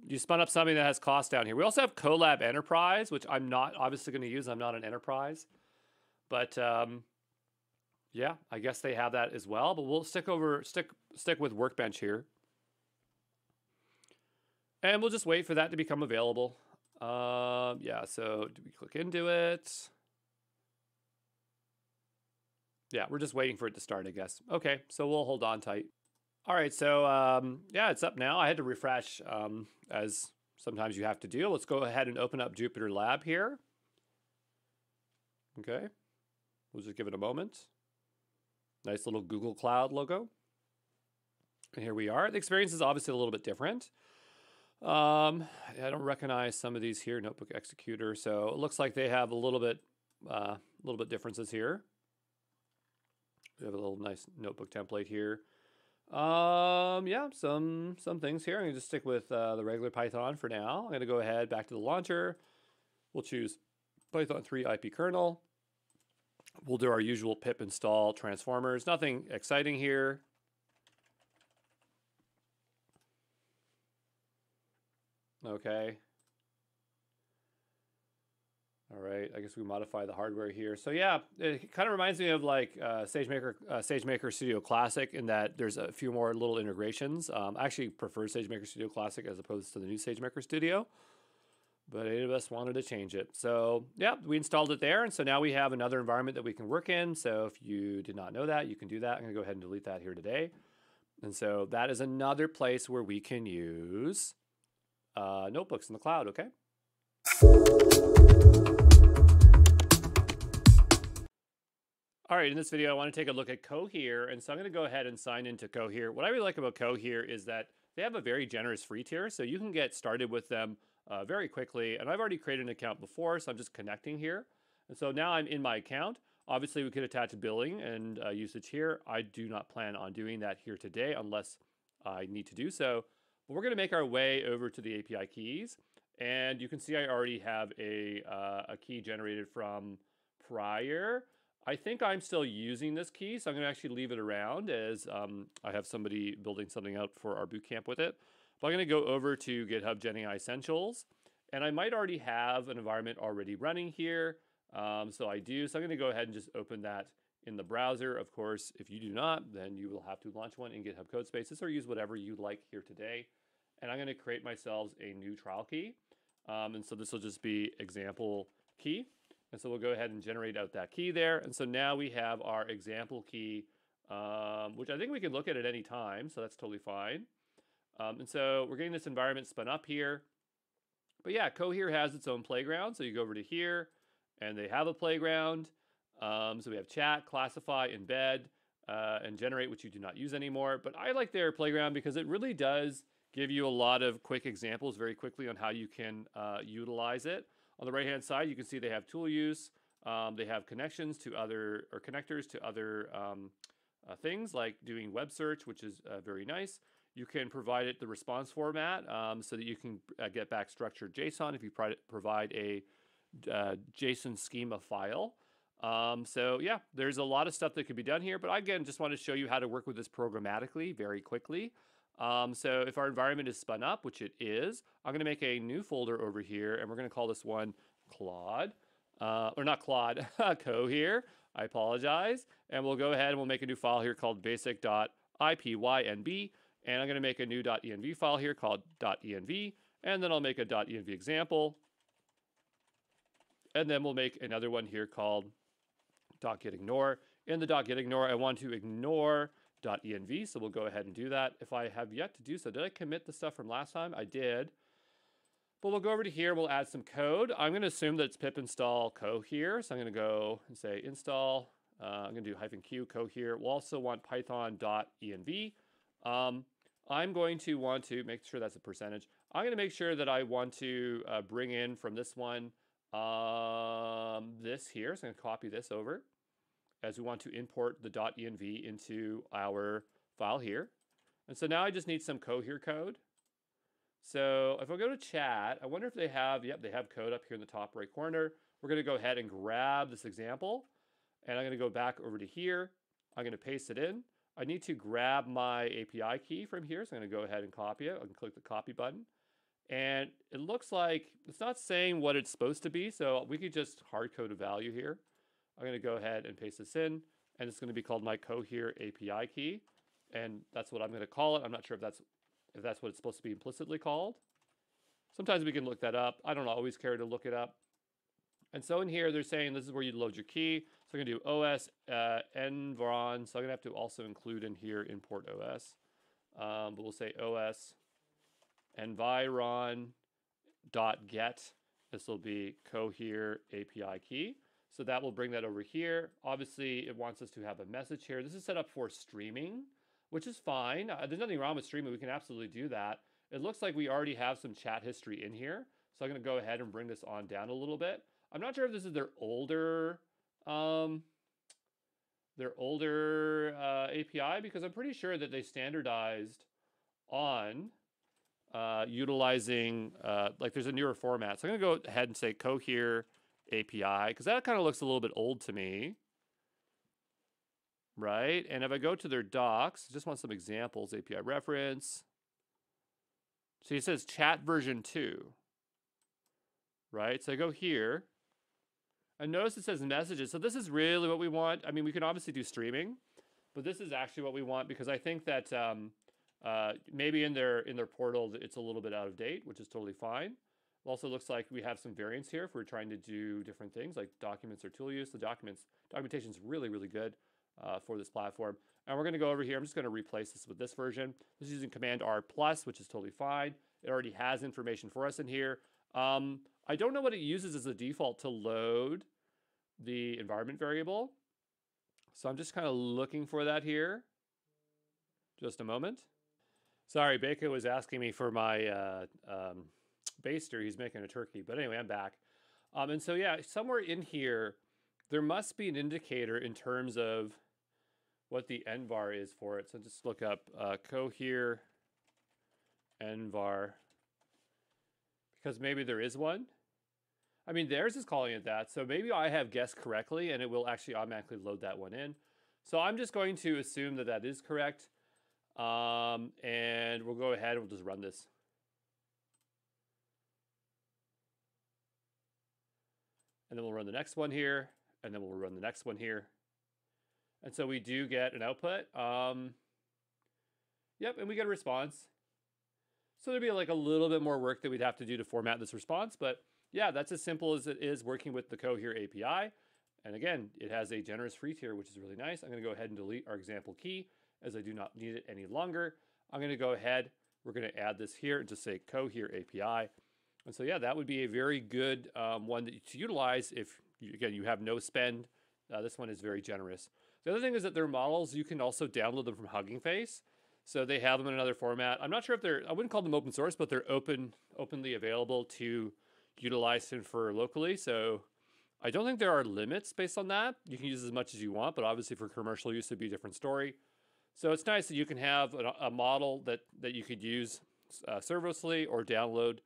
you spun up something that has cost down here. We also have Colab Enterprise, which I'm not obviously going to use. I'm not an enterprise. But yeah, I guess they have that as well. But we'll stick with Workbench here. And we'll just wait for that to become available. Yeah, so do we click into it? Yeah, we're just waiting for it to start, I guess. Okay, so we'll hold on tight. All right, so yeah, it's up now. I had to refresh, as sometimes you have to do. Let's go ahead and open up Jupyter Lab here. Okay, we'll just give it a moment. Nice little Google Cloud logo. And here we are. The experience is obviously a little bit different. I don't recognize some of these here, Notebook Executor. So it looks like they have a little bit differences here. We have a little nice notebook template here. Yeah, some things here. I'm gonna just stick with the regular Python for now. I'm gonna go ahead back to the launcher. We'll choose Python 3 IP kernel. We'll do our usual pip install transformers. Nothing exciting here. Okay. All right, I guess we modify the hardware here. So yeah, it kind of reminds me of like SageMaker Studio Classic in that there's a few more little integrations. I actually prefer SageMaker Studio Classic as opposed to the new SageMaker Studio, but any of us wanted to change it. So yeah, we installed it there, and so now we have another environment that we can work in. So if you did not know that, you can do that. I'm gonna go ahead and delete that here today. And so that is another place where we can use notebooks in the cloud, okay? All right, in this video, I want to take a look at Cohere, and so I'm going to go ahead and sign into Cohere. What I really like about Cohere is that they have a very generous free tier, so you can get started with them very quickly. And I've already created an account before, so I'm just connecting here. And so now I'm in my account. Obviously, we could attach billing and usage here. I do not plan on doing that here today unless I need to do so. But we're going to make our way over to the API keys. And you can see I already have a key generated from prior. I think I'm still using this key, so I'm going to actually leave it around as I have somebody building something out for our bootcamp with it. But I'm going to go over to GitHub GenAI Essentials, and I might already have an environment already running here. So I do. So I'm going to go ahead and just open that in the browser. Of course, if you do not, then you will have to launch one in GitHub Codespaces or use whatever you like here today. And I'm going to create myself a new trial key. And so this will just be example key. And so we'll go ahead and generate out that key there. And so now we have our example key, which I think we can look at any time. So that's totally fine. And so we're getting this environment spun up here. But yeah, Cohere has its own playground. So you go over to here and they have a playground. So we have chat, classify, embed, and generate, which you do not use anymore. But I like their playground because it really does give you a lot of quick examples very quickly on how you can utilize it. On the right-hand side, you can see they have tool use. They have connections to other, or connectors to other things like doing web search, which is very nice. You can provide it the response format so that you can get back structured JSON if you provide a JSON schema file. So yeah, there's a lot of stuff that could be done here, but again, just want to show you how to work with this programmatically very quickly. So if our environment is spun up, which it is, I'm going to make a new folder over here, and we're going to call this one Claude, or not Claude, Cohere. I apologize. And we'll go ahead and we'll make a new file here called basic.ipynb, and I'm going to make a new .env file here called .env, and then I'll make a .env example, and then we'll make another one here called .getignore. In the .getignore, I want to ignore .env, so we'll go ahead and do that. If I have yet to do so, did I commit the stuff from last time? I did. But we'll go over to here, we'll add some code. I'm going to assume that it's pip install Cohere, so I'm going to go and say install. I'm going to do -q Cohere. We'll also want python.env. I'm going to want to make sure that's a percentage. I'm going to make sure that I want to bring in from this one this here. So I'm going to copy this over, as we want to import the .env into our file here. And so now I just need some Cohere code. So if I go to chat, I wonder if they have, yep, they have code up here in the top right corner. We're going to go ahead and grab this example, and I'm going to go back over to here. I'm going to paste it in. I need to grab my API key from here, so I'm going to go ahead and copy it. I can click the copy button. And it looks like it's not saying what it's supposed to be, so we could just hard code a value here. I'm going to go ahead and paste this in, and it's going to be called my Cohere API key, and that's what I'm going to call it. I'm not sure if that's what it's supposed to be implicitly called. Sometimes we can look that up. I don't always care to look it up. And so in here, they're saying this is where you load your key. So I'm going to do OS environ. So I'm going to have to also include in here import OS. But we'll say OS environ dot get. This will be Cohere API key. So that will bring that over here. Obviously, it wants us to have a message here. This is set up for streaming, which is fine. There's nothing wrong with streaming. We can absolutely do that. It looks like we already have some chat history in here. So I'm going to go ahead and bring this on down a little bit. I'm not sure if this is their older API, because I'm pretty sure that they standardized on utilizing, like there's a newer format. So I'm going to go ahead and say Cohere API, because that kind of looks a little bit old to me. Right? And if I go to their docs, I just want some examples, API reference. So it says chat version 2. Right? So I go here. And notice it says messages. So this is really what we want. I mean, we can obviously do streaming, but this is actually what we want, because I think that maybe in their portal, it's a little bit out of date, which is totally fine. It also looks like we have some variants here if we're trying to do different things like documents or tool use. The documentation is really, really good for this platform. And we're going to go over here. I'm just going to replace this with this version. This is using Command R+, which is totally fine. It already has information for us in here. I don't know what it uses as a default to load the environment variable. So I'm just kind of looking for that here. Just a moment. Sorry, Baker was asking me for my baster. He's making a turkey. But anyway, I'm back. And so, yeah, somewhere in here, there must be an indicator in terms of what the envar is for it. So just look up Cohere envar, because maybe there is one. I mean, theirs is calling it that. So maybe I have guessed correctly, and it will actually automatically load that one in. So I'm just going to assume that that is correct. And we'll go ahead and we'll just run this. And then we'll run the next one here, and then we'll run the next one here. And so we do get an output. Yep, and we get a response. So there'd be like a little bit more work that we'd have to do to format this response, but yeah, that's as simple as it is working with the Cohere API. And again, it has a generous free tier, which is really nice. I'm going to go ahead and delete our example key as I do not need it any longer. I'm going to go ahead. We're going to add this here and just say Cohere API. And so, yeah, that would be a very good one to utilize if, again, you have no spend. This one is very generous. The other thing is that their models, you can also download them from Hugging Face. So they have them in another format. I'm not sure if I wouldn't call them open source, but they're openly available to utilize and infer locally. So I don't think there are limits based on that. You can use as much as you want, but obviously for commercial use, it'd be a different story. So it's nice that you can have a model that you could use serverlessly or download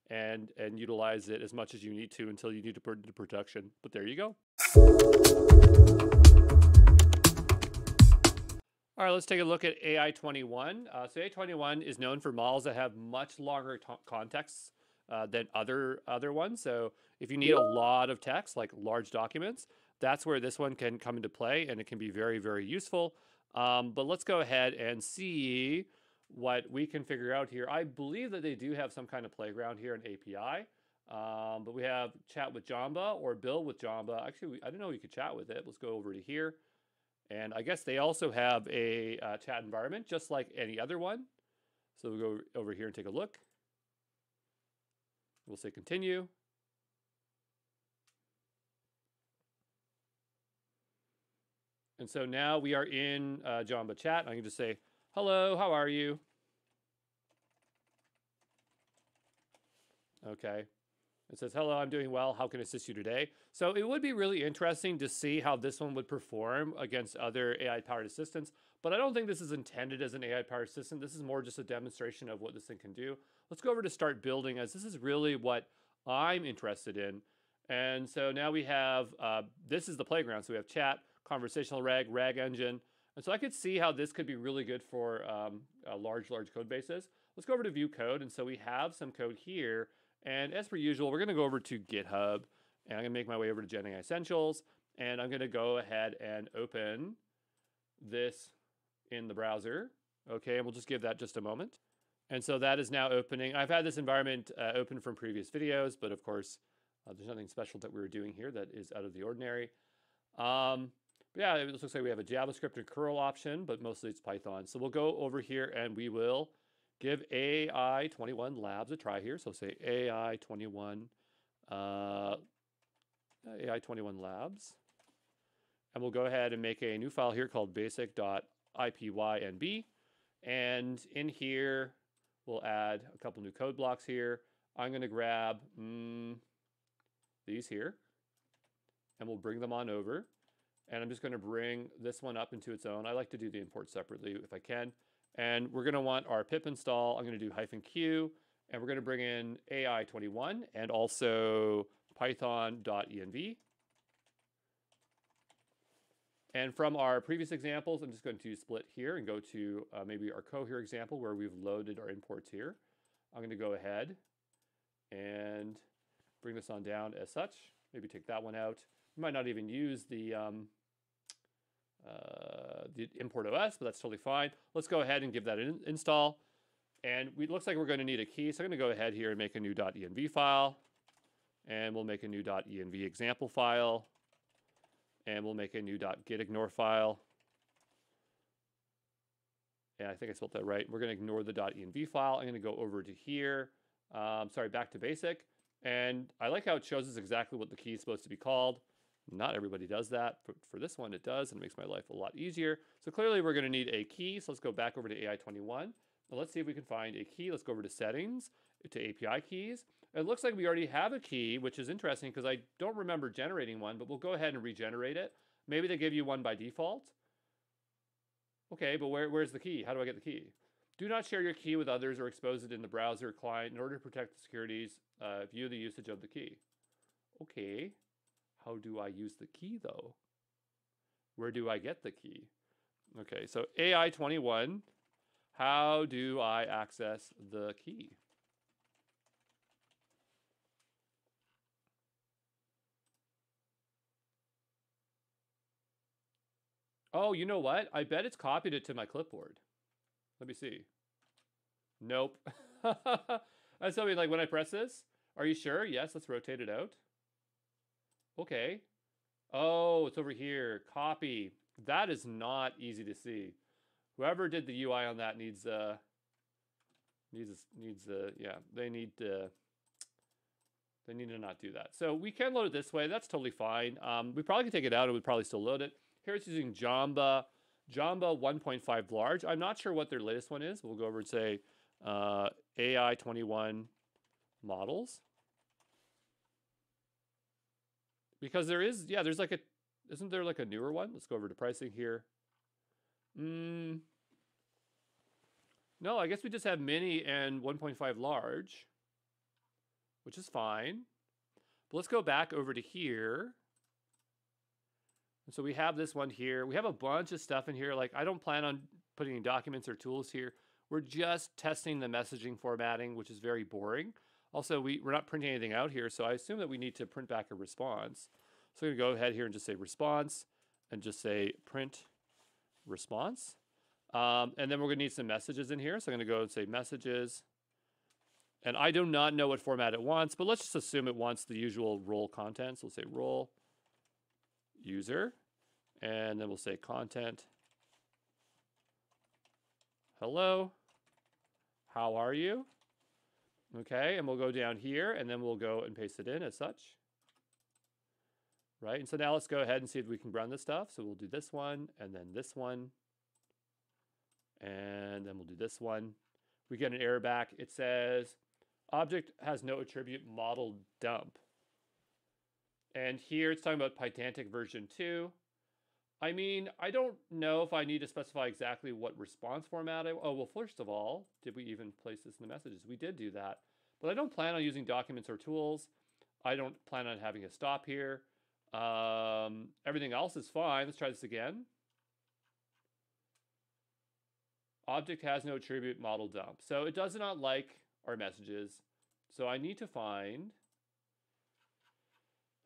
and utilize it as much as you need to until you need to put it into production. But there you go. All right, let's take a look at AI21. So AI21 is known for models that have much longer contexts than other ones. So if you need a lot of text, like large documents, that's where this one can come into play, and it can be very, very useful. But let's go ahead and see what we can figure out here. I believe that they do have some kind of playground here in API. But we have chat with Jamba or build with Jamba. Actually, I didn't know you could chat with it. Let's go over to here. And I guess they also have a chat environment, just like any other one. So we'll go over here and take a look. We'll say continue. And so now we are in Jamba chat. I can just say, hello, how are you? Okay. It says, hello, I'm doing well. How can I assist you today? So it would be really interesting to see how this one would perform against other AI-powered assistants. But I don't think this is intended as an AI-powered assistant. This is more just a demonstration of what this thing can do. Let's go over to start building, as this is really what I'm interested in. And so now we have, this is the playground. So we have chat, conversational RAG engine. And so I could see how this could be really good for large code bases. Let's go over to view code. And so we have some code here. And as per usual, we're going to go over to GitHub. And I'm going to make my way over to GenAI Essentials. And I'm going to go ahead and open this in the browser. Okay, and we'll just give that just a moment. And so that is now opening. I've had this environment open from previous videos, but of course, there's nothing special that we're doing here that is out of the ordinary. But yeah, it looks like we have a JavaScript and curl option, but mostly it's Python. So we'll go over here and we will give AI21 Labs a try here. So say AI21 Labs. And we'll go ahead and make a new file here called basic.ipynb. And in here, we'll add a couple new code blocks here. I'm going to grab these here, and we'll bring them on over. And I'm just going to bring this one up into its own. I like to do the import separately if I can. And we're going to want our pip install. I'm going to do -q, and we're going to bring in AI21 and also python.env. And from our previous examples, I'm just going to split here and go to maybe our Cohere example where we've loaded our imports here. I'm going to go ahead and bring this on down as such. Maybe take that one out. We might not even use the import OS, but that's totally fine. Let's go ahead and give that an install. And it looks like we're going to need a key. So I'm going to go ahead here and make a new .env file. And we'll make a new .env example file. And we'll make a new .gitignore file. And I think I spelled that right. We're going to ignore the .env file. I'm going to go over to here. Sorry, back to basic. And I like how it shows us exactly what the key is supposed to be called. Not everybody does that. For this one, it does, and it makes my life a lot easier. So clearly, we're going to need a key. So let's go back over to AI21. And let's see if we can find a key. Let's go over to settings, to API keys. It looks like we already have a key, which is interesting because I don't remember generating one, but we'll go ahead and regenerate it. Maybe they give you one by default. Okay, but where's the key? How do I get the key? Do not share your key with others or expose it in the browser or client in order to protect the securities. View the usage of the key. Okay, how do I use the key though? Where do I get the key? Okay, so AI21, how do I access the key? Oh, you know what? I bet it's copied it to my clipboard. Let me see. Nope. That's something like when I press this. Are you sure? Yes, let's rotate it out. Okay. Oh, it's over here. Copy. That is not easy to see. Whoever did the UI on that needs yeah, they need to not do that. So we can load it this way. That's totally fine. We probably could take it out and we'd probably still load it. Here it's using Jamba 1.5 large. I'm not sure what their latest one is. We'll go over and say AI21 models. Because there is, yeah, there's like a, isn't there like a newer one? Let's go over to pricing here. No, I guess we just have mini and 1.5 large, which is fine. But let's go back over to here. And so we have this one here. We have a bunch of stuff in here. Like I don't plan on putting any documents or tools here. We're just testing the messaging formatting, which is very boring. Also, we're not printing anything out here, so I assume that we need to print back a response. So I'm going to go ahead here and just say response and just say print response. And then we're going to need some messages in here. So I'm going to go and say messages. And I do not know what format it wants, but let's just assume it wants the usual role content. So we'll say role user, and then we'll say content. Hello, how are you? Okay, and we'll go down here, and then we'll go and paste it in as such. Right, and so now let's go ahead and see if we can run this stuff. So we'll do this one, and then this one, and then we'll do this one. We get an error back. It says, object has no attribute model dump. And here it's talking about Pydantic version 2. I mean, I don't know if I need to specify exactly what response format oh, well, first of all, did we even place this in the messages? We did do that. But I don't plan on using documents or tools. I don't plan on having a stop here. Everything else is fine. Let's try this again. Object has no attribute model dump. So it does not like our messages. So I need to find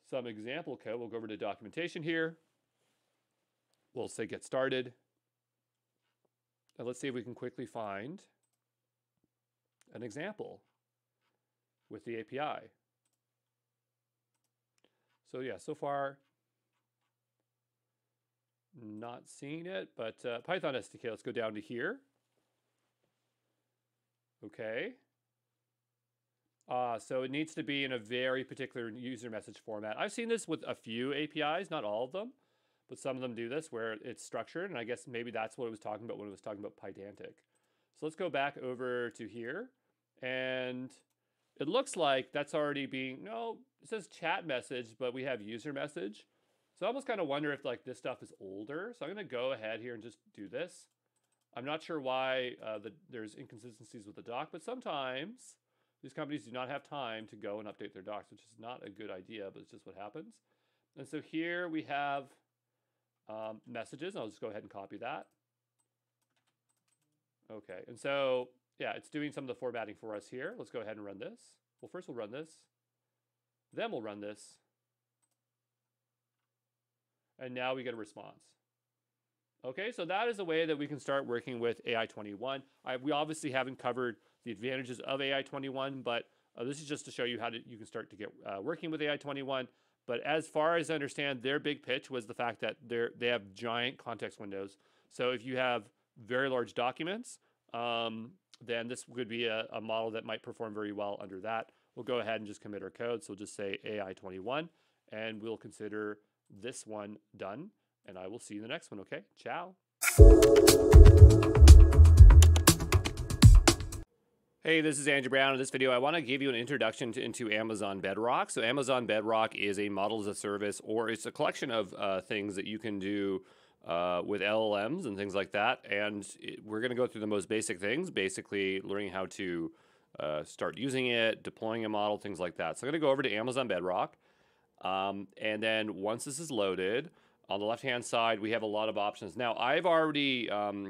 some example code. We'll go over to documentation here. We'll say get started. And let's see if we can quickly find an example with the API. So yeah, so far, not seeing it, but Python SDK, let's go down to here. Okay. So it needs to be in a very particular user message format. I've seen this with a few APIs, not all of them, but some of them do this where it's structured, and I guess maybe that's what it was talking about when it was talking about Pydantic. So let's go back over to here, and it looks like that's already being, no, it says chat message, but we have user message. So I almost kind of wonder if like this stuff is older. So I'm going to go ahead here and just do this. I'm not sure why there's inconsistencies with the doc, but sometimes these companies do not have time to go and update their docs, which is not a good idea, but it's just what happens. And so here we have messages. I'll just go ahead and copy that. Okay, and so yeah, it's doing some of the formatting for us here. Let's go ahead and run this. Well, first we'll run this. Then we'll run this. And now we get a response. Okay, so that is a way that we can start working with AI21. We obviously haven't covered the advantages of AI21, but this is just to show you how you can start to get working with AI21. But as far as I understand, their big pitch was the fact that they have giant context windows. So if you have very large documents, then this would be a model that might perform very well under that. We'll go ahead and just commit our code. So we'll just say AI21, and we'll consider this one done. And I will see you in the next one, okay? Ciao. Hey, this is Andrew Brown. In this video, I want to give you an introduction into Amazon Bedrock. So Amazon Bedrock is a model as a service, or it's a collection of things that you can do with LLMs and things like that. And we're going to go through the most basic things, basically learning how to start using it, deploying a model, things like that. So I'm going to go over to Amazon Bedrock. And then once this is loaded, on the left-hand side, we have a lot of options. Now, I've already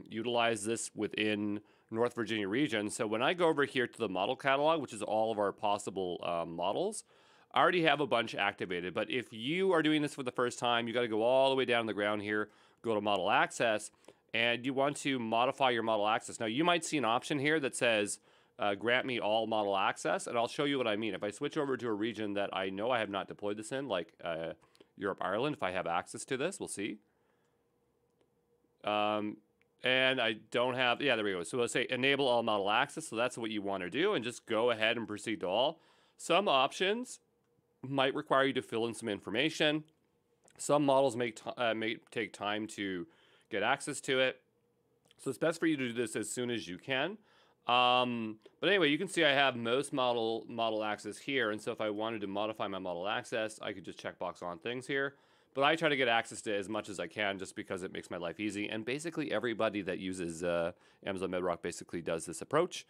utilized this within North Virginia region. So when I go over here to the model catalog, which is all of our possible models, I already have a bunch activated. But if you are doing this for the first time, you got to go all the way down the ground here, go to model access, and you want to modify your model access. Now, you might see an option here that says, grant me all model access, and I'll show you what I mean. If I switch over to a region that I know I have not deployed this in, like Europe, Ireland, if I have access to this, we'll see. And I don't have, yeah, there we go. So let's say enable all model access. So that's what you want to do, and just go ahead and proceed to all. Some options might require you to fill in some information. Some models may take time to get access to it. So it's best for you to do this as soon as you can. But anyway, you can see I have most model access here. And so if I wanted to modify my model access, I could just checkbox on things here. But I try to get access to as much as I can just because it makes my life easy. And basically everybody that uses Amazon Bedrock basically does this approach.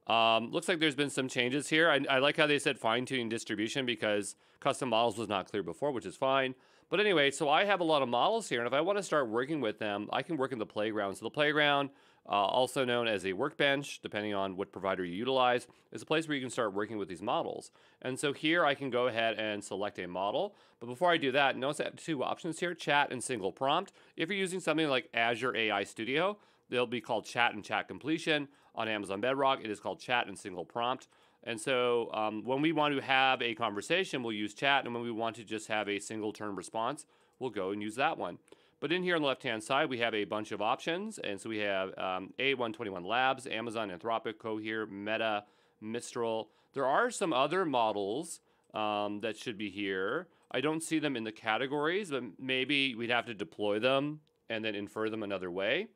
Looks like there's been some changes here. I like how they said fine-tuning distribution because custom models was not clear before, which is fine. But anyway, so I have a lot of models here. And if I want to start working with them, I can work in the playground. So the playground, also known as a workbench, depending on what provider you utilize, is a place where you can start working with these models. And so here I can go ahead and select a model. But before I do that, notice I have two options here, chat and single prompt. If you're using something like Azure AI Studio, they'll be called chat and chat completion. On Amazon Bedrock, it is called chat and single prompt. And so when we want to have a conversation, we'll use chat. And when we want to just have a single turn response, we'll go and use that one. But in here on the left-hand side, we have a bunch of options. And so we have A121 Labs, Amazon Anthropic, Cohere, Meta, Mistral. There are some other models that should be here. I don't see them in the categories, but maybe we'd have to deploy them and then infer them another way.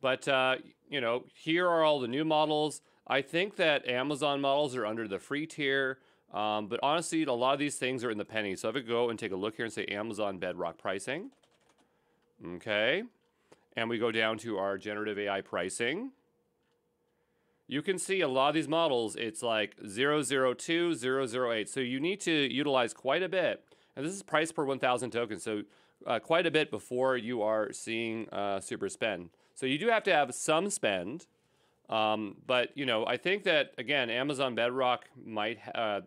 But, you know, here are all the new models. I think that Amazon models are under the free tier. But honestly, a lot of these things are in the pennies. So if I go and take a look here and say Amazon Bedrock pricing. Okay. And we go down to our generative AI pricing. You can see a lot of these models, it's like 002, 008. So you need to utilize quite a bit. And this is price per 1,000 tokens. So quite a bit before you are seeing super spend. So you do have to have some spend. But you know, I think that again, Amazon Bedrock might,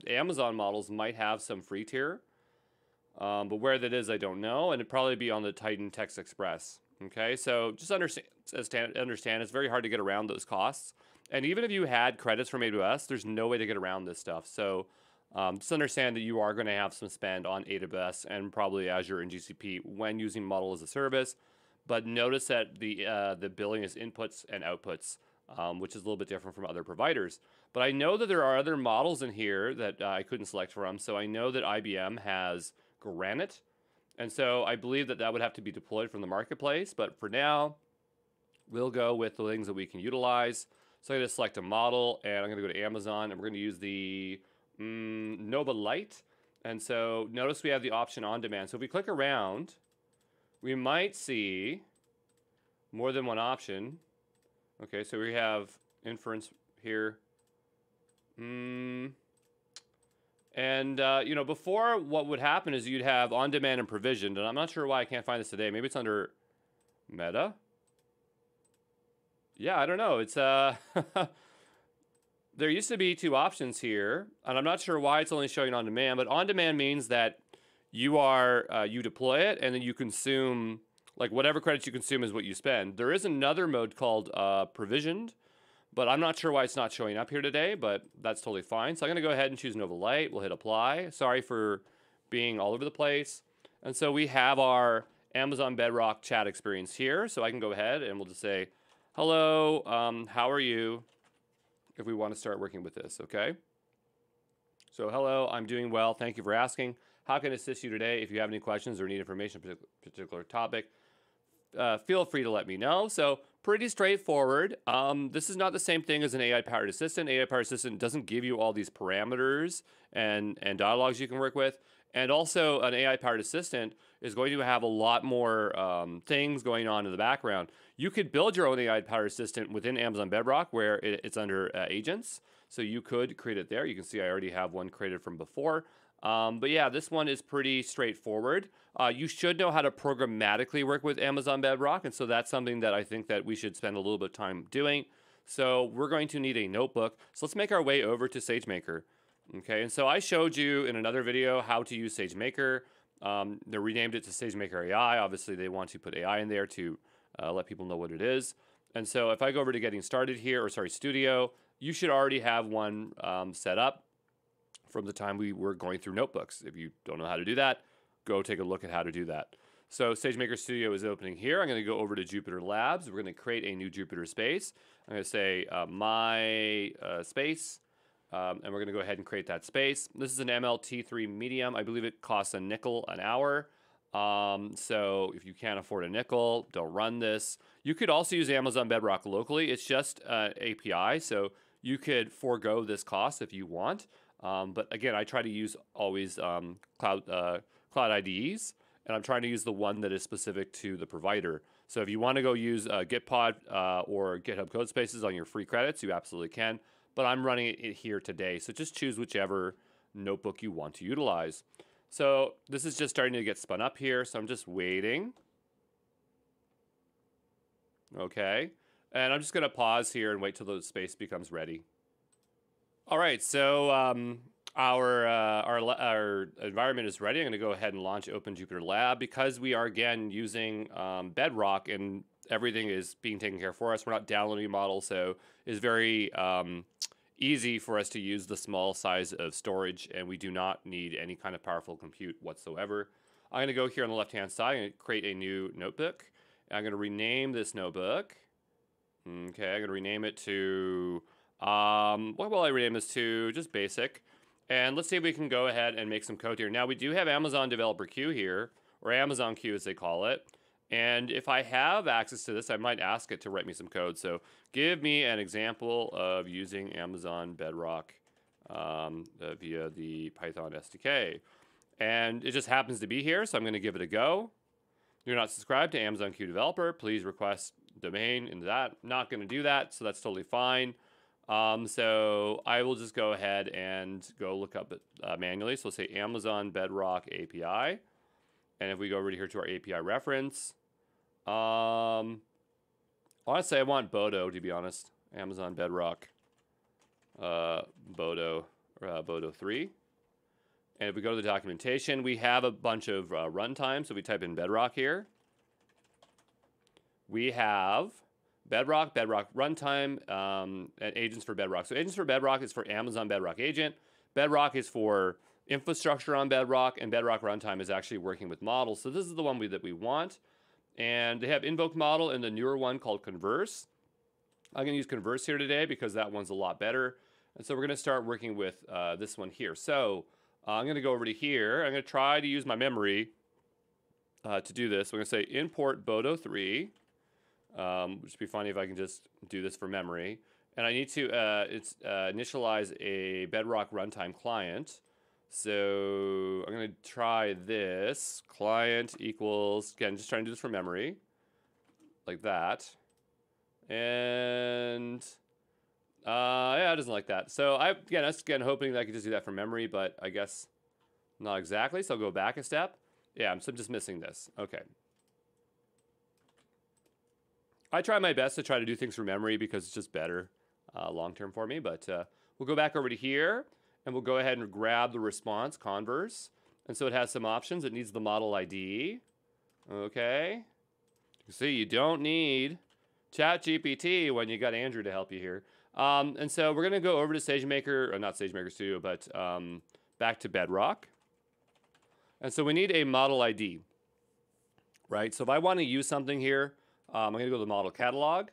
Amazon models might have some free tier, but where that is, I don't know, and it'd probably be on the Titan Text Express. Okay, so just understand, it's very hard to get around those costs, and even if you had credits from AWS, there's no way to get around this stuff. So just understand that you are going to have some spend on AWS and probably Azure and GCP when using model as a service. But notice that the billing is inputs and outputs, which is a little bit different from other providers. But I know that there are other models in here that I couldn't select from. So I know that IBM has Granite. And so I believe that that would have to be deployed from the marketplace. But for now, we'll go with the things that we can utilize. So I'm going to select a model, and I'm going to go to Amazon, and we're going to use the Nova Lite. And so notice we have the option on demand. So if we click around, we might see more than one option. Okay, so we have inference here. And, you know, before what would happen is you'd have on-demand and provisioned, and I'm not sure why I can't find this today. Maybe it's under Meta? Yeah, I don't know. It's, there used to be two options here, and I'm not sure why it's only showing on-demand, but on-demand means that you are, you deploy it, and then you consume, like whatever credits you consume is what you spend. There is another mode called provisioned, but I'm not sure why it's not showing up here today, but that's totally fine. So I'm going to go ahead and choose Nova Lite. We'll hit apply. Sorry for being all over the place. And so we have our Amazon Bedrock chat experience here. So I can go ahead and we'll just say, hello, how are you? If we want to start working with this, okay? So hello, I'm doing well. Thank you for asking. How can I assist you today? If you have any questions or need information on a particular topic, feel free to let me know. So pretty straightforward. This is not the same thing as an AI-powered assistant. AI-powered assistant doesn't give you all these parameters and dialogues you can work with. And also an AI-powered assistant is going to have a lot more things going on in the background. You could build your own AI-powered assistant within Amazon Bedrock where it's under agents. So you could create it there. You can see I already have one created from before. But yeah, this one is pretty straightforward. You should know how to programmatically work with Amazon Bedrock, and so that's something that I think that we should spend a little bit of time doing. So we're going to need a notebook. So let's make our way over to SageMaker. Okay, and so I showed you in another video how to use SageMaker. They renamed it to SageMaker AI. Obviously, they want to put AI in there to let people know what it is. And so if I go over to Getting Started here, or sorry, Studio, you should already have one set up from the time we were going through notebooks. If you don't know how to do that, go take a look at how to do that. So SageMaker Studio is opening here. I'm going to go over to Jupyter Labs. We're going to create a new Jupyter space. I'm going to say my space, and we're going to go ahead and create that space. This is an MLT3 medium. I believe it costs a nickel an hour. So if you can't afford a nickel, don't run this. You could also use Amazon Bedrock locally. It's just API, so you could forego this cost if you want. But again, I try to use always cloud IDEs, and I'm trying to use the one that is specific to the provider. So if you want to go use Gitpod or GitHub Codespaces on your free credits, you absolutely can. But I'm running it here today, so just choose whichever notebook you want to utilize. So this is just starting to get spun up here, so I'm just waiting. Okay, and I'm just going to pause here and wait till the space becomes ready. All right, so our environment is ready. I'm going to go ahead and launch Open Jupyter Lab because we are again using Bedrock and everything is being taken care of for us. We're not downloading a model, so it's very easy for us to use the small size of storage, and we do not need any kind of powerful compute whatsoever. I'm going to go here on the left-hand side and create a new notebook. I'm going to rename this notebook. Okay, I'm going to rename it to, what will I rename this to? Just basic. And let's see if we can go ahead and make some code here. Now, we do have Amazon Developer Queue here, or Amazon Queue as they call it. And if I have access to this, I might ask it to write me some code. So give me an example of using Amazon Bedrock via the Python SDK. And it just happens to be here, so I'm going to give it a go. You're not subscribed to Amazon Q Developer. Please request domain into that. Not going to do that, so that's totally fine. So I will just go ahead and go look up it manually. So let's say Amazon Bedrock API. And if we go over here to our API reference, I Honestly, I want Bodo, to be honest. Amazon Bedrock. Bodo 3. And if we go to the documentation, we have a bunch of runtime. So we type in Bedrock here. We have Bedrock, Bedrock runtime, and agents for Bedrock. So agents for Bedrock is for Amazon Bedrock Agent. Bedrock is for infrastructure on Bedrock, and Bedrock runtime is actually working with models. So this is the one that we want. And they have invoke model and the newer one called Converse. I'm going to use Converse here today because that one's a lot better. And so we're going to start working with this one here. So I'm going to go over to here. I'm going to try to use my memory to do this. We're going to say import Bodo 3, which would be funny if I can just do this for memory. And I need to initialize a Bedrock runtime client. So I'm going to try this. Client equals, again, just trying to do this for memory. Like that. And yeah, it doesn't like that. So I was hoping that I could just do that from memory, but I guess not exactly. So I'll go back a step. Yeah, I'm just missing this. Okay. I try my best to try to do things from memory because it's just better long term for me. But we'll go back over to here and we'll go ahead and grab the response converse. And so it has some options. It needs the model ID. Okay. You see, you don't need ChatGPT when you got Andrew to help you here. And so we're going to go over to SageMaker, or not SageMaker Studio, but back to Bedrock. And so we need a model ID, right? So if I want to use something here, I'm going to go to the model catalog.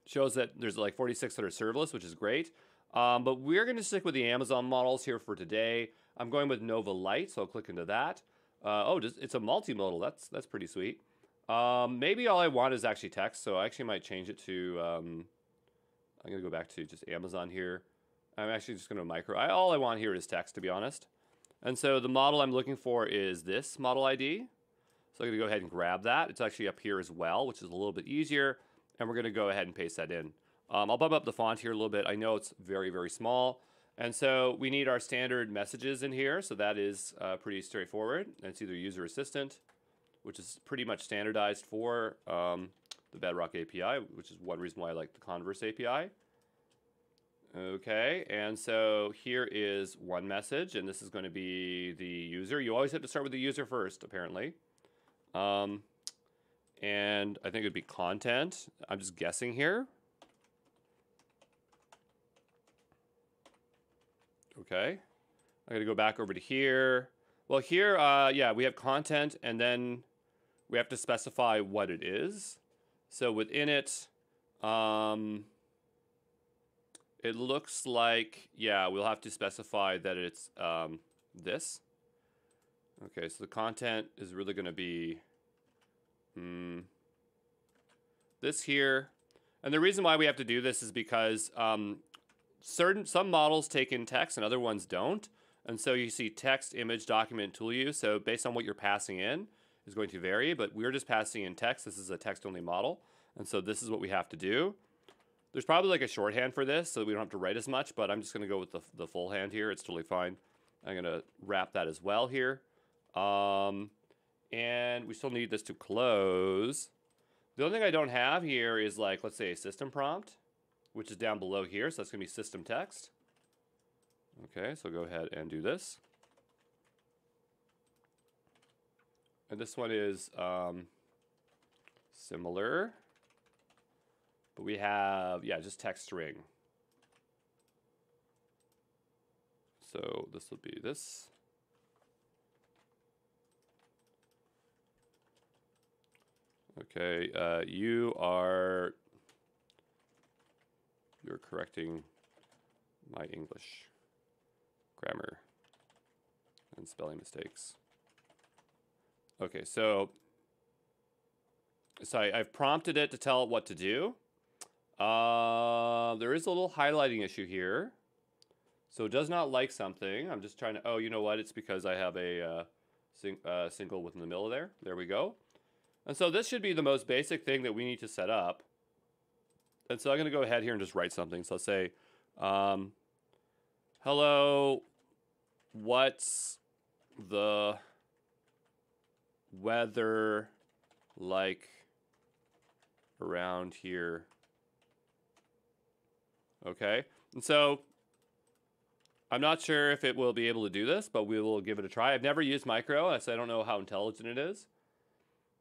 Shows that there's like 46 that are serverless, which is great. But we're going to stick with the Amazon models here for today. I'm going with Nova Lite, so I'll click into that. It's a multimodal. That's pretty sweet. Maybe all I want is actually text, so I actually might change it to, I'm going to go back to just Amazon here. I'm actually just going to micro. All I want here is text, to be honest. And so the model I'm looking for is this model ID. So I'm going to go ahead and grab that. It's actually up here as well, which is a little bit easier. And we're going to go ahead and paste that in. I'll bump up the font here a little bit. I know it's very, very small. And so we need our standard messages in here. So that is pretty straightforward. And it's either user assistant, which is pretty much standardized for the Bedrock API, which is one reason why I like the Converse API. Okay, and so here is one message, and this is going to be the user. You always have to start with the user first, apparently. And I think it would be content. I'm just guessing here. Okay, I'm going to go back over to here. Well, here, yeah, we have content, and then we have to specify what it is. So within it, it looks like, yeah, we'll have to specify that it's this. Okay, so the content is really going to be this here. And the reason why we have to do this is because some models take in text and other ones don't. And so you see text, image, document, tool use. So based on what you're passing in is going to vary, but we're just passing in text. This is a text-only model. And so this is what we have to do. There's probably like a shorthand for this, so we don't have to write as much, but I'm just going to go with the full hand here. It's totally fine. I'm going to wrap that as well here. And we still need this to close. The only thing I don't have here is like, let's say a system prompt, which is down below here. So that's going to be system text. Okay, so go ahead and do this. And this one is similar. But we have, yeah, just text string. So this will be this. Okay, you're correcting my English grammar and spelling mistakes. Okay, so I've prompted it to tell it what to do. There is a little highlighting issue here. So it does not like something. I'm just trying to, oh, you know what? It's because I have a single within the middle there. There we go. And so this should be the most basic thing that we need to set up. And so I'm going to go ahead here and just write something. So I'll say, hello, what's the weather like around here. Okay, and so I'm not sure if it will be able to do this, but we will give it a try. I've never used micro, so I don't know how intelligent it is.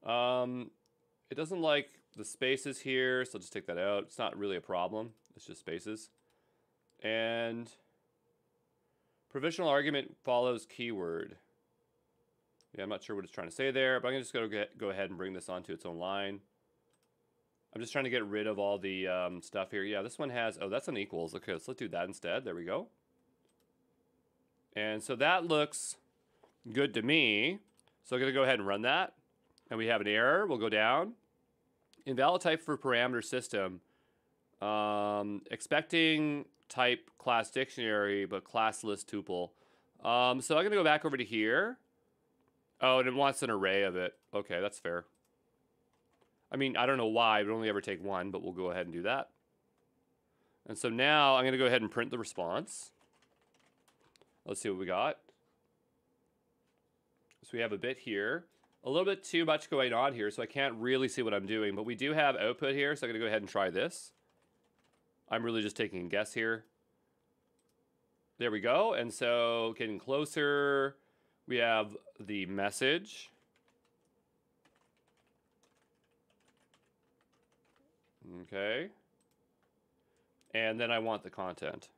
It doesn't like the spaces here, so I'll just take that out. It's not really a problem. It's just spaces. And provisional argument follows keyword. Yeah, I'm not sure what it's trying to say there, but I'm just going to go ahead and bring this onto its own line. I'm just trying to get rid of all the stuff here. Yeah, this one has, oh, that's an equals. Okay, so let's do that instead. There we go. And so that looks good to me. So I'm going to go ahead and run that. And we have an error. We'll go down. Invalid type for parameter system. Expecting type class dictionary, but class list tuple. So I'm going to go back over to here. Oh, and it wants an array of it. Okay, that's fair. I mean, I don't know why. It would only ever take one, but we'll go ahead and do that. And so now I'm going to go ahead and print the response. Let's see what we got. So we have a bit here. A little bit too much going on here, so I can't really see what I'm doing. But we do have output here, so I'm going to go ahead and try this. I'm really just taking a guess here. There we go. And so getting closer, we have the message. Okay. And then I want the content.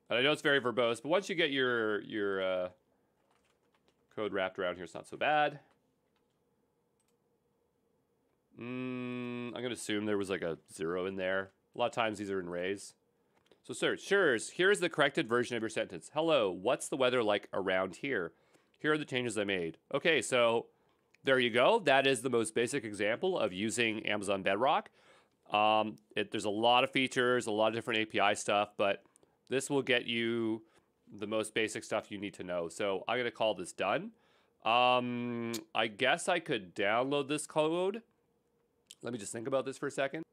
And I know it's very verbose, but once you get your code wrapped around here, it's not so bad. I'm going to assume there was like a 0 in there. A lot of times these are in arrays. So search, here's the corrected version of your sentence. Hello, what's the weather like around here? Here are the changes I made. Okay, so there you go. That is the most basic example of using Amazon Bedrock. There's a lot of features, a lot of different API stuff, but this will get you the most basic stuff you need to know. So I'm going to call this done. I guess I could download this code. Let me just think about this for a second.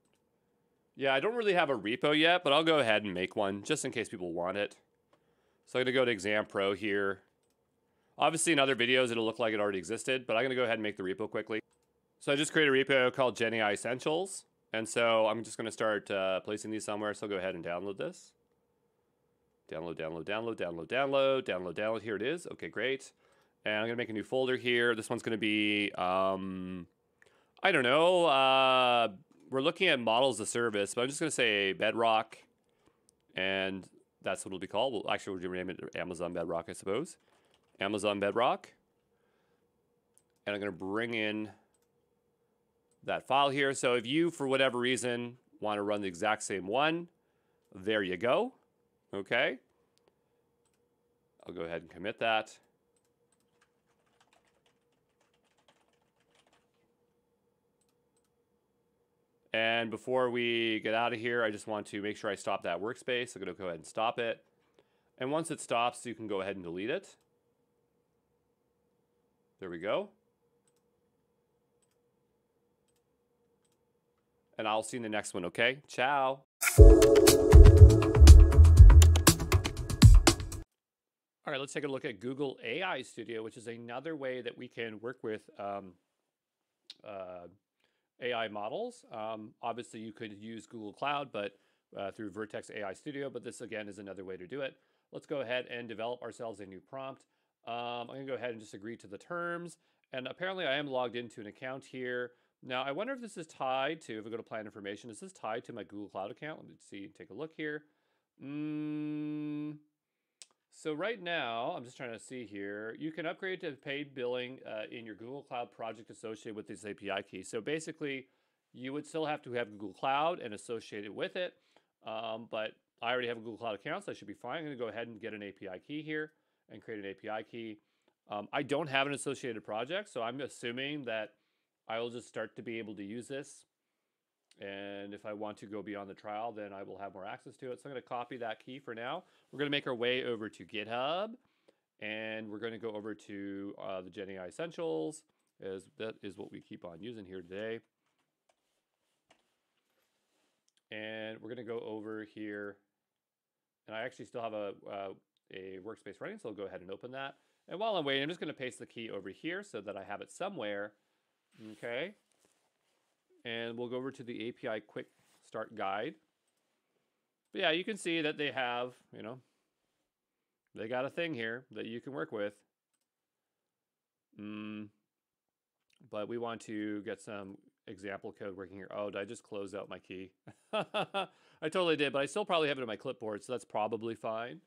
Yeah, I don't really have a repo yet, but I'll go ahead and make one just in case people want it. So I'm going to go to Exam Pro here. Obviously in other videos it'll look like it already existed, but I'm going to go ahead and make the repo quickly. So I just created a repo called GenAI Essentials. And so I'm just going to start placing these somewhere. So I'll go ahead and download this. Download. Here it is. Okay, great. And I'm going to make a new folder here. This one's going to be, I don't know. We're looking at models of service, but I'm just going to say Bedrock. And that's what it'll be called. We'll actually rename it Amazon Bedrock, I suppose. Amazon Bedrock. And I'm going to bring in that file here. So if you, for whatever reason, want to run the exact same one, there you go. Okay. I'll go ahead and commit that. And before we get out of here, I just want to make sure I stop that workspace. I'm going to go ahead and stop it. And once it stops, you can go ahead and delete it. There we go. And I'll see you in the next one, okay? Ciao. All right, let's take a look at Google AI Studio, which is another way that we can work with AI models. Obviously, you could use Google Cloud, but through Vertex AI Studio, but this, again, is another way to do it. Let's go ahead and develop ourselves a new prompt. I'm going to go ahead and just agree to the terms. And apparently, I am logged into an account here. Now, I wonder if this is tied to, if I go to plan information, is this tied to my Google Cloud account? Let me see, take a look here. So right now, I'm just trying to see here, you can upgrade to paid billing in your Google Cloud project associated with this API key. So basically, you would still have to have Google Cloud and associate it with it. But I already have a Google Cloud account, so I should be fine. I'm going to go ahead and get an API key here and create an API key. I don't have an associated project, so I'm assuming that I will just start to be able to use this. And if I want to go beyond the trial, then I will have more access to it. So I'm going to copy that key for now. We're going to make our way over to GitHub. And we're going to go over to the GenAI Essentials. That is what we keep on using here today. And we're going to go over here. And I actually still have a workspace running, so I'll go ahead and open that. And while I'm waiting, I'm just going to paste the key over here so that I have it somewhere Okay. And we'll go over to the API Quick Start Guide. But yeah, you can see that they have, they got a thing here that you can work with. But we want to get some example code working here. Oh, did I just close out my key? I totally did, but I still probably have it on my clipboard, so that's probably fine.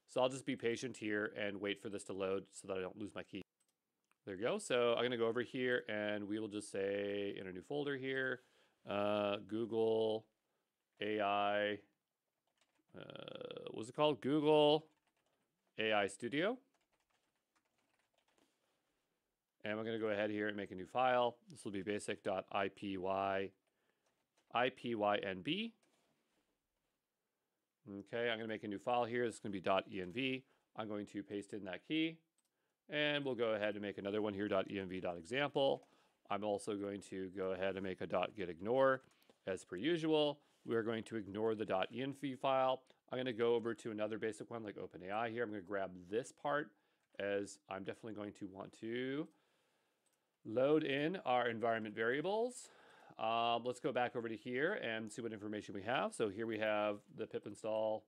So I'll just be patient here and wait for this to load so that I don't lose my key. There you go. So I'm going to go over here and we will just say in a new folder here, Google AI, what was it called? Google AI Studio. And we're going to go ahead here and make a new file. This will be basic.ipynb. Okay, I'm going to make a new file here. This is going to be .env. I'm going to paste in that key. And we'll go ahead and make another one here, .env.example. I'm also going to go ahead and make a .getignore. As per usual, we're going to ignore the .env file. I'm going to go over to another basic one like OpenAI here. I'm going to grab this part as I'm definitely going to want to load in our environment variables. Let's go back over to here and see what information we have. So here we have the pip install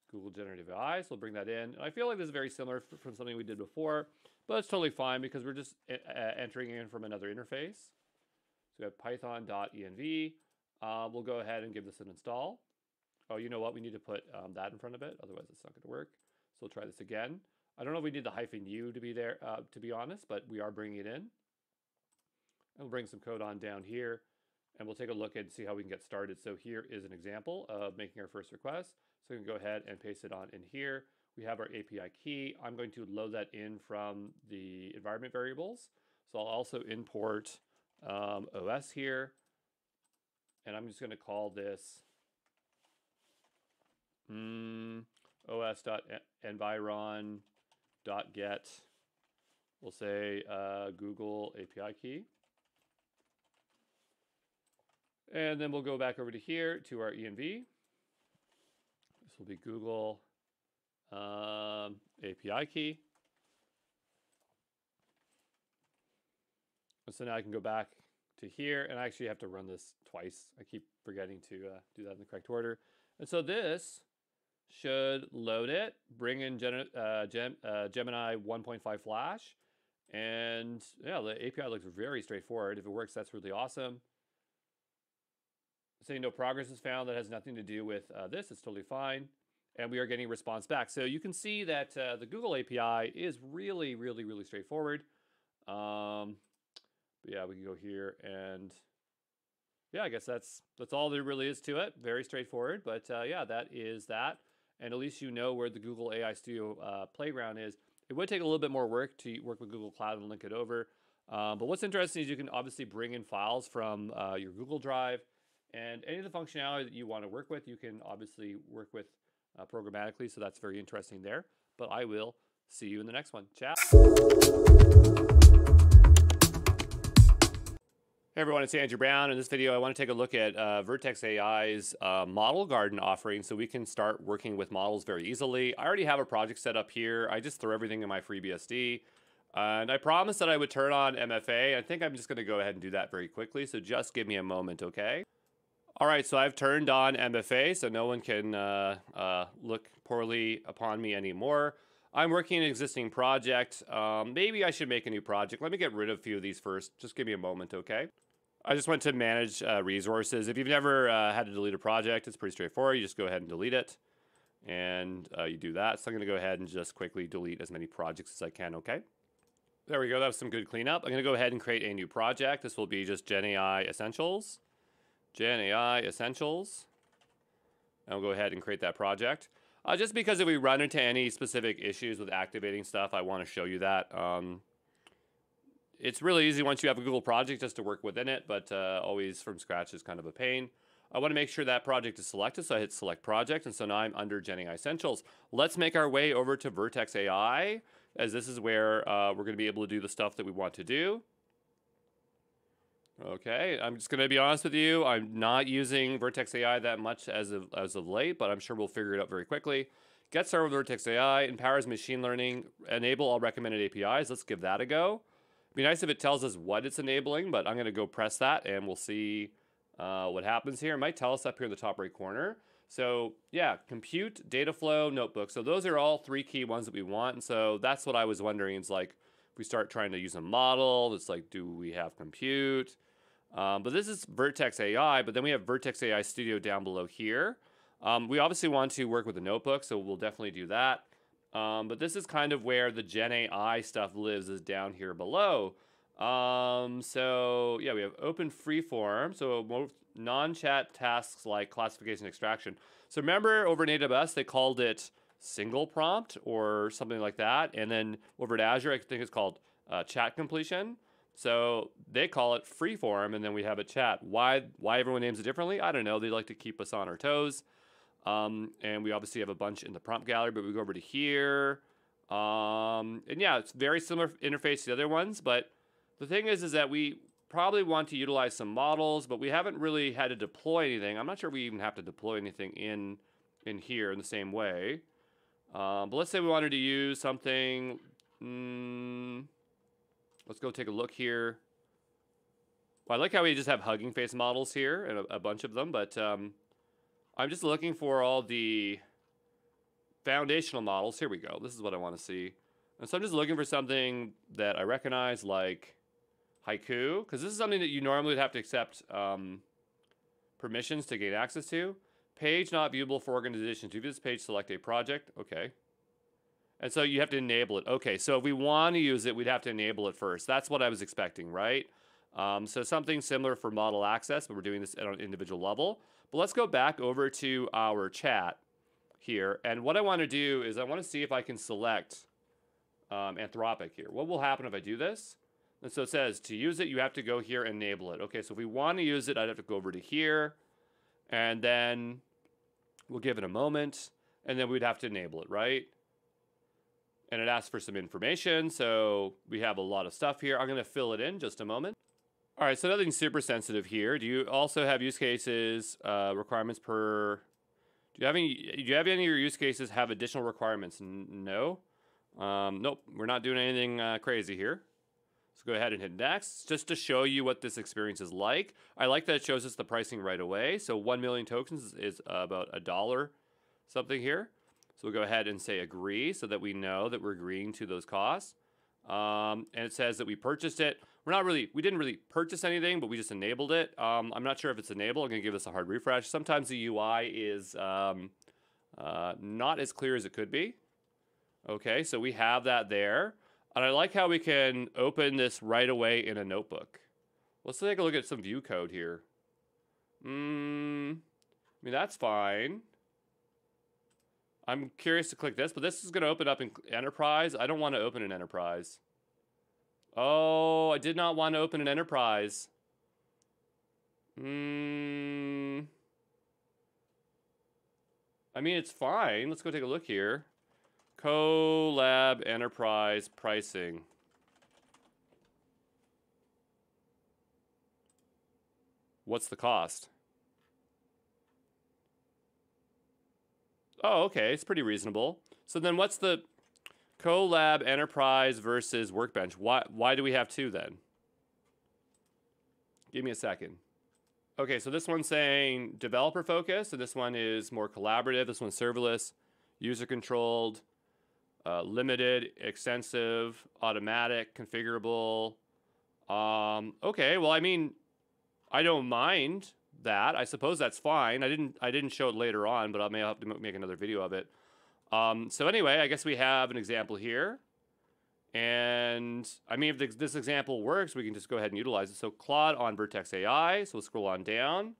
Google Generative AI. So we'll bring that in. And I feel like this is very similar from something we did before, but it's totally fine because we're just entering in from another interface. So we have python.env. We'll go ahead and give this an install. Oh, you know what? We need to put that in front of it. Otherwise, it's not going to work. So we'll try this again. I don't know if we need the -u to be there, to be honest, but we are bringing it in. And we'll bring some code on down here, and we'll take a look and see how we can get started. So here is an example of making our first request. So we can go ahead and paste it on in here. We have our API key. I'm going to load that in from the environment variables. So I'll also import OS here, and I'm just going to call this os.environ.get. We'll say Google API key. And then we'll go back over to here to our env. This will be Google API key. And so now I can go back to here, and I actually have to run this twice. I keep forgetting to do that in the correct order. And so this should load it, bring in Gemini 1.5 Flash, and yeah, the API looks very straightforward. If it works, that's really awesome. Saying no progress is found, that has nothing to do with this. It's totally fine. And we are getting a response back. So you can see that the Google API is really, really, really straightforward. But yeah, we can go here and yeah, I guess that's all there really is to it. Very straightforward. But yeah, that is that. And at least you know where the Google AI Studio Playground is. It would take a little bit more work to work with Google Cloud and link it over. But what's interesting is you can obviously bring in files from your Google Drive. And any of the functionality that you want to work with, you can obviously work with programmatically. So that's very interesting there. But I will see you in the next one. Ciao. Hey everyone, it's Andrew Brown. In this video, I want to take a look at Vertex AI's model garden offering so we can start working with models very easily. I already have a project set up here. I just throw everything in my FreeBSD. And I promised that I would turn on MFA. I think I'm just going to go ahead and do that very quickly. So just give me a moment, okay? All right, so I've turned on MFA, so no one can look poorly upon me anymore. I'm working an existing project. Maybe I should make a new project. Let me get rid of a few of these first. Just give me a moment, okay? I just went to manage resources. If you've never had to delete a project, it's pretty straightforward. You just go ahead and delete it, and you do that. So I'm going to go ahead and just quickly delete as many projects as I can, okay? There we go. That was some good cleanup. I'm going to go ahead and create a new project. This will be just GenAI Essentials. GenAI Essentials. And we'll go ahead and create that project. Just because if we run into any specific issues with activating stuff, I want to show you that. It's really easy once you have a Google project just to work within it, but always from scratch is kind of a pain. I want to make sure that project is selected, so I hit Select Project, and so now I'm under GenAI Essentials. Let's make our way over to Vertex AI, as this is where we're going to be able to do the stuff that we want to do. Okay, I'm just going to be honest with you. I'm not using Vertex AI that much as of late, but I'm sure we'll figure it out very quickly. Get started with Vertex AI, empowers machine learning, enable all recommended APIs. Let's give that a go. Be nice if it tells us what it's enabling, but I'm going to go press that and we'll see what happens here. It might tell us up here in the top right corner. So yeah, compute, data flow, notebook. So those are all 3 key ones that we want. And so that's what I was wondering. It's like, if we start trying to use a model, it's like, do we have compute? But this is Vertex AI, but then we have Vertex AI Studio down below here. We obviously want to work with a notebook, so we'll definitely do that. But this is kind of where the GenAI stuff lives, is down here below. So yeah, we have open freeform. So non-chat tasks like classification extraction. So remember over in AWS, they called it single prompt or something like that. And then over at Azure, I think it's called chat completion. So they call it freeform, and then we have a chat. Why everyone names it differently? I don't know. They like to keep us on our toes. And we obviously have a bunch in the prompt gallery, but we go over to here. And yeah, it's very similar interface to the other ones, but the thing is that we probably want to utilize some models, but we haven't really had to deploy anything. I'm not sure we even have to deploy anything in here in the same way. But let's say we wanted to use something. Let's go take a look here. Well, I like how we just have Hugging Face models here, and a bunch of them, but I'm just looking for all the foundational models. Here we go. This is what I want to see. And so I'm just looking for something that I recognize, like Haiku, because this is something that you normally would have to accept permissions to gain access to. Page not viewable for organizations. To view this page, select a project. Okay. And so you have to enable it. Okay, so if we want to use it, we'd have to enable it first. That's what I was expecting, right? So something similar for model access, but we're doing this at an individual level. But let's go back over to our chat here. And what I want to do is I want to see if I can select Anthropic here. What will happen if I do this? And so it says to use it, you have to go here and enable it. Okay, so if we want to use it, I'd have to go over to here. And then we'll give it a moment. And then we'd have to enable it, right? And it asks for some information, so we have a lot of stuff here. I'm going to fill it in just a moment. All right, so nothing super sensitive here. Do you also have use cases, requirements per... Do you have any of your use cases have additional requirements? No. Nope, we're not doing anything crazy here. So go ahead and hit next, just to show you what this experience is like. I like that it shows us the pricing right away. So 1 million tokens is about $1 something here. So we'll go ahead and say agree so that we know that we're agreeing to those costs. And it says that we purchased it. We didn't really purchase anything, but we just enabled it. I'm not sure if it's enabled. I'm going to give this a hard refresh. Sometimes the UI is not as clear as it could be. Okay, so we have that there. And I like how we can open this right away in a notebook. Let's take a look at some view code here. I mean, that's fine. I'm curious to click this, but this is going to open up in Enterprise. I don't want to open an Enterprise. Oh, I did not want to open an Enterprise. I mean, it's fine. Let's go take a look here. Collab Enterprise pricing. What's the cost? Oh, okay, it's pretty reasonable. So then what's the Collab Enterprise versus Workbench? Why do we have two then? Give me a second. Okay, so this one's saying developer focused, and this one is more collaborative. This one's serverless, user controlled, limited, extensive, automatic, configurable. Okay, well, I mean, I don't mind that. I suppose that's fine. I didn't show it later on, but I may have to make another video of it. So anyway, I guess we have an example here. And I mean, if this example works, we can just go ahead and utilize it. So Claude on Vertex AI. So we'll scroll on down.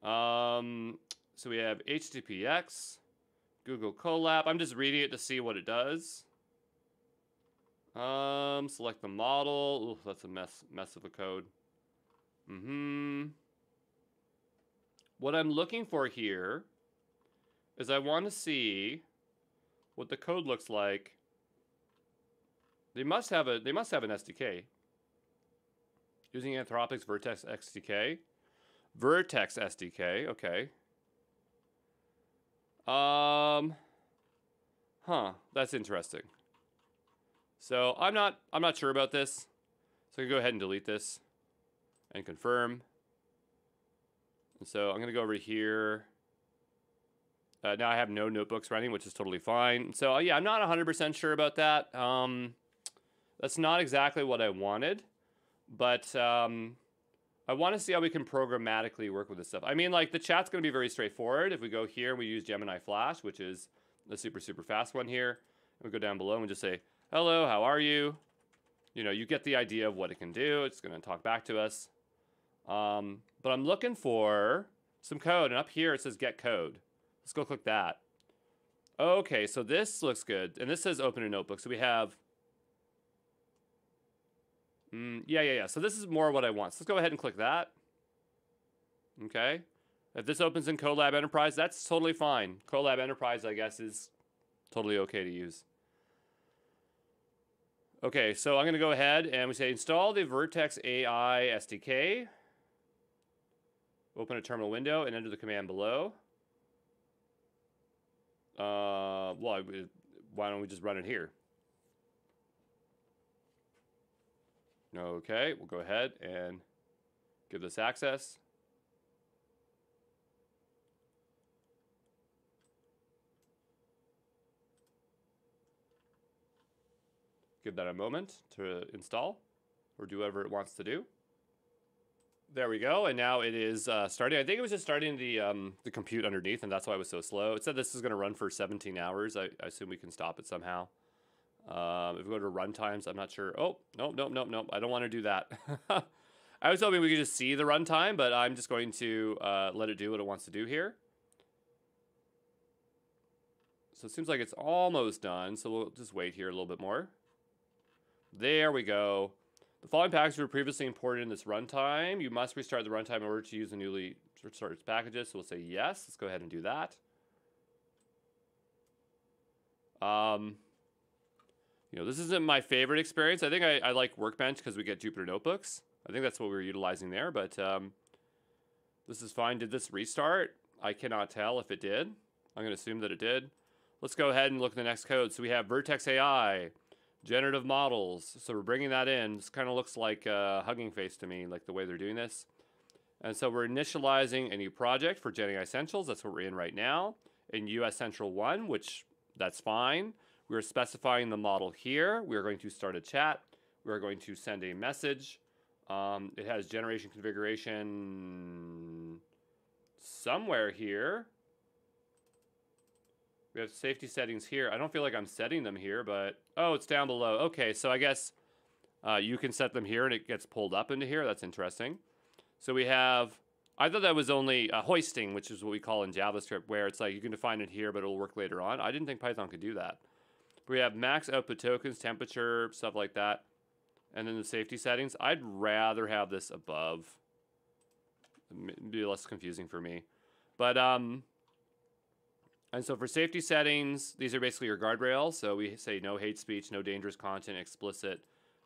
So we have HTTPX, Google Colab. I'm just reading it to see what it does. Select the model. Ooh, that's a mess of a code. What I'm looking for here is I want to see what the code looks like. They must have an SDK. Using Anthropic's Vertex SDK. Vertex SDK, okay. That's interesting. So I'm not sure about this. So I can go ahead and delete this and confirm. And so I'm going to go over here. Now I have no notebooks running, which is totally fine. So yeah, I'm not 100% sure about that. That's not exactly what I wanted, but I want to see how we can programmatically work with this stuff. I mean, like the chat's going to be very straightforward. If we go here and we use Gemini Flash, which is the super, super fast one here, and we go down below and just say, hello, how are you? You know, you get the idea of what it can do. It's going to talk back to us. But I'm looking for some code, and up here it says get code. Let's go click that. Okay, so this looks good, and this says open a notebook. So we have, yeah. So this is more what I want. So let's go ahead and click that. Okay. If this opens in Colab Enterprise, that's totally fine. Colab Enterprise, I guess, is totally okay to use. Okay, so I'm going to go ahead and we say install the Vertex AI SDK. Open a terminal window and enter the command below. Well, why don't we just run it here? Okay, we'll go ahead and give this access. Give that a moment to install or do whatever it wants to do. There we go, and now it is starting. I think it was just starting the compute underneath, and that's why it was so slow. It said this is going to run for 17 hours. I assume we can stop it somehow. If we go to runtimes, I'm not sure. Oh, nope. I don't want to do that. I was hoping we could just see the runtime, but I'm just going to let it do what it wants to do here. So it seems like it's almost done, so we'll just wait here a little bit more. There we go. The following packages were previously imported in this runtime. You must restart the runtime in order to use the newly restarted packages. So we'll say yes. Let's go ahead and do that. You know, this isn't my favorite experience. I think I like Workbench because we get Jupyter Notebooks. I think that's what we were utilizing there, but this is fine. Did this restart? I cannot tell if it did. I'm going to assume that it did. Let's go ahead and look at the next code. So we have Vertex AI. Generative models, so we're bringing that in. This kind of looks like Hugging Face to me, like the way they're doing this. And so we're initializing a new project for GenAI Essentials. That's what we're in right now. In US Central 1, which that's fine. We're specifying the model here. We're going to start a chat. We're going to send a message. It has generation configuration somewhere here. We have safety settings here. I don't feel like I'm setting them here, but... Oh, it's down below. Okay, so I guess you can set them here and it gets pulled up into here. That's interesting. So we have... I thought that was only hoisting, which is what we call in JavaScript, where it's like you can define it here, but it'll work later on. I didn't think Python could do that. We have max output tokens, temperature, stuff like that. And then the safety settings. I'd rather have this above. It'd be less confusing for me. But... And so for safety settings, these are basically your guardrails. So we say no hate speech, no dangerous content, explicit,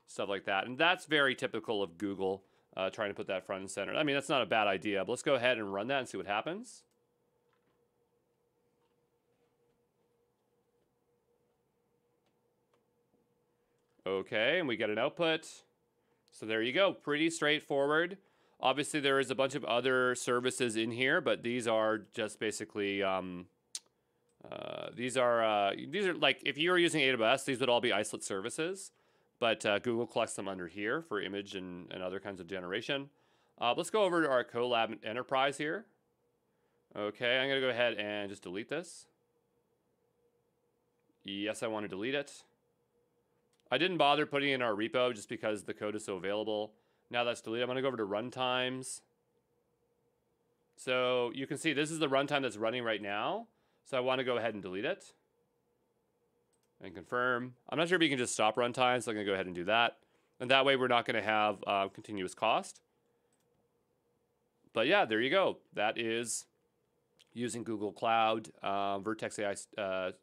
stuff like that. And that's very typical of Google trying to put that front and center. I mean, that's not a bad idea, but let's go ahead and run that and see what happens. Okay, and we get an output. So there you go, pretty straightforward. Obviously, there is a bunch of other services in here, but these are just basically... these are like, if you were using AWS, these would all be isolate services, but Google collects them under here for image and other kinds of generation. Let's go over to our Colab Enterprise here. Okay, I'm going to go ahead and just delete this. Yes, I want to delete it. I didn't bother putting it in our repo just because the code is so available. Now that's deleted. I'm going to go over to runtimes. So you can see this is the runtime that's running right now. So I want to go ahead and delete it and confirm. I'm not sure if you can just stop runtime, so I'm going to go ahead and do that. And that way we're not going to have continuous cost. But yeah, there you go. That is using Google Cloud Vertex AI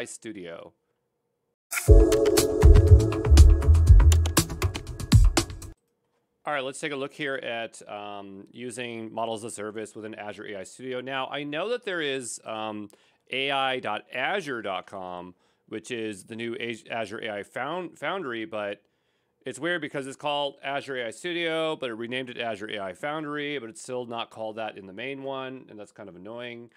Studio. All right, let's take a look here at using models as a service within Azure AI Studio. Now, I know that there is ai.azure.com, which is the new Azure AI Foundry, but It's weird because it's called Azure AI Studio, but it renamed it Azure AI Foundry, but it's still not called that in the main one, and that's kind of annoying.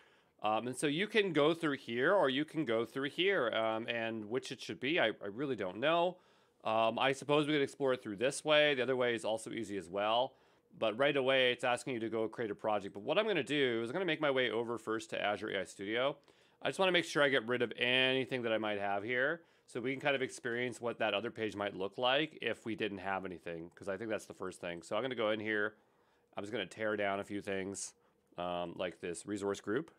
And so you can go through here, or you can go through here, and which it should be, I really don't know. I suppose we could explore it through this way. The other way is also easy as well. But right away, it's asking you to go create a project. But what I'm going to do is I'm going to make my way over first to Azure AI Studio. I just want to make sure I get rid of anything that I might have here, so we can kind of experience what that other page might look like if we didn't have anything, because I think that's the first thing. So I'm going to go in here. I'm just going to tear down a few things, like this resource group.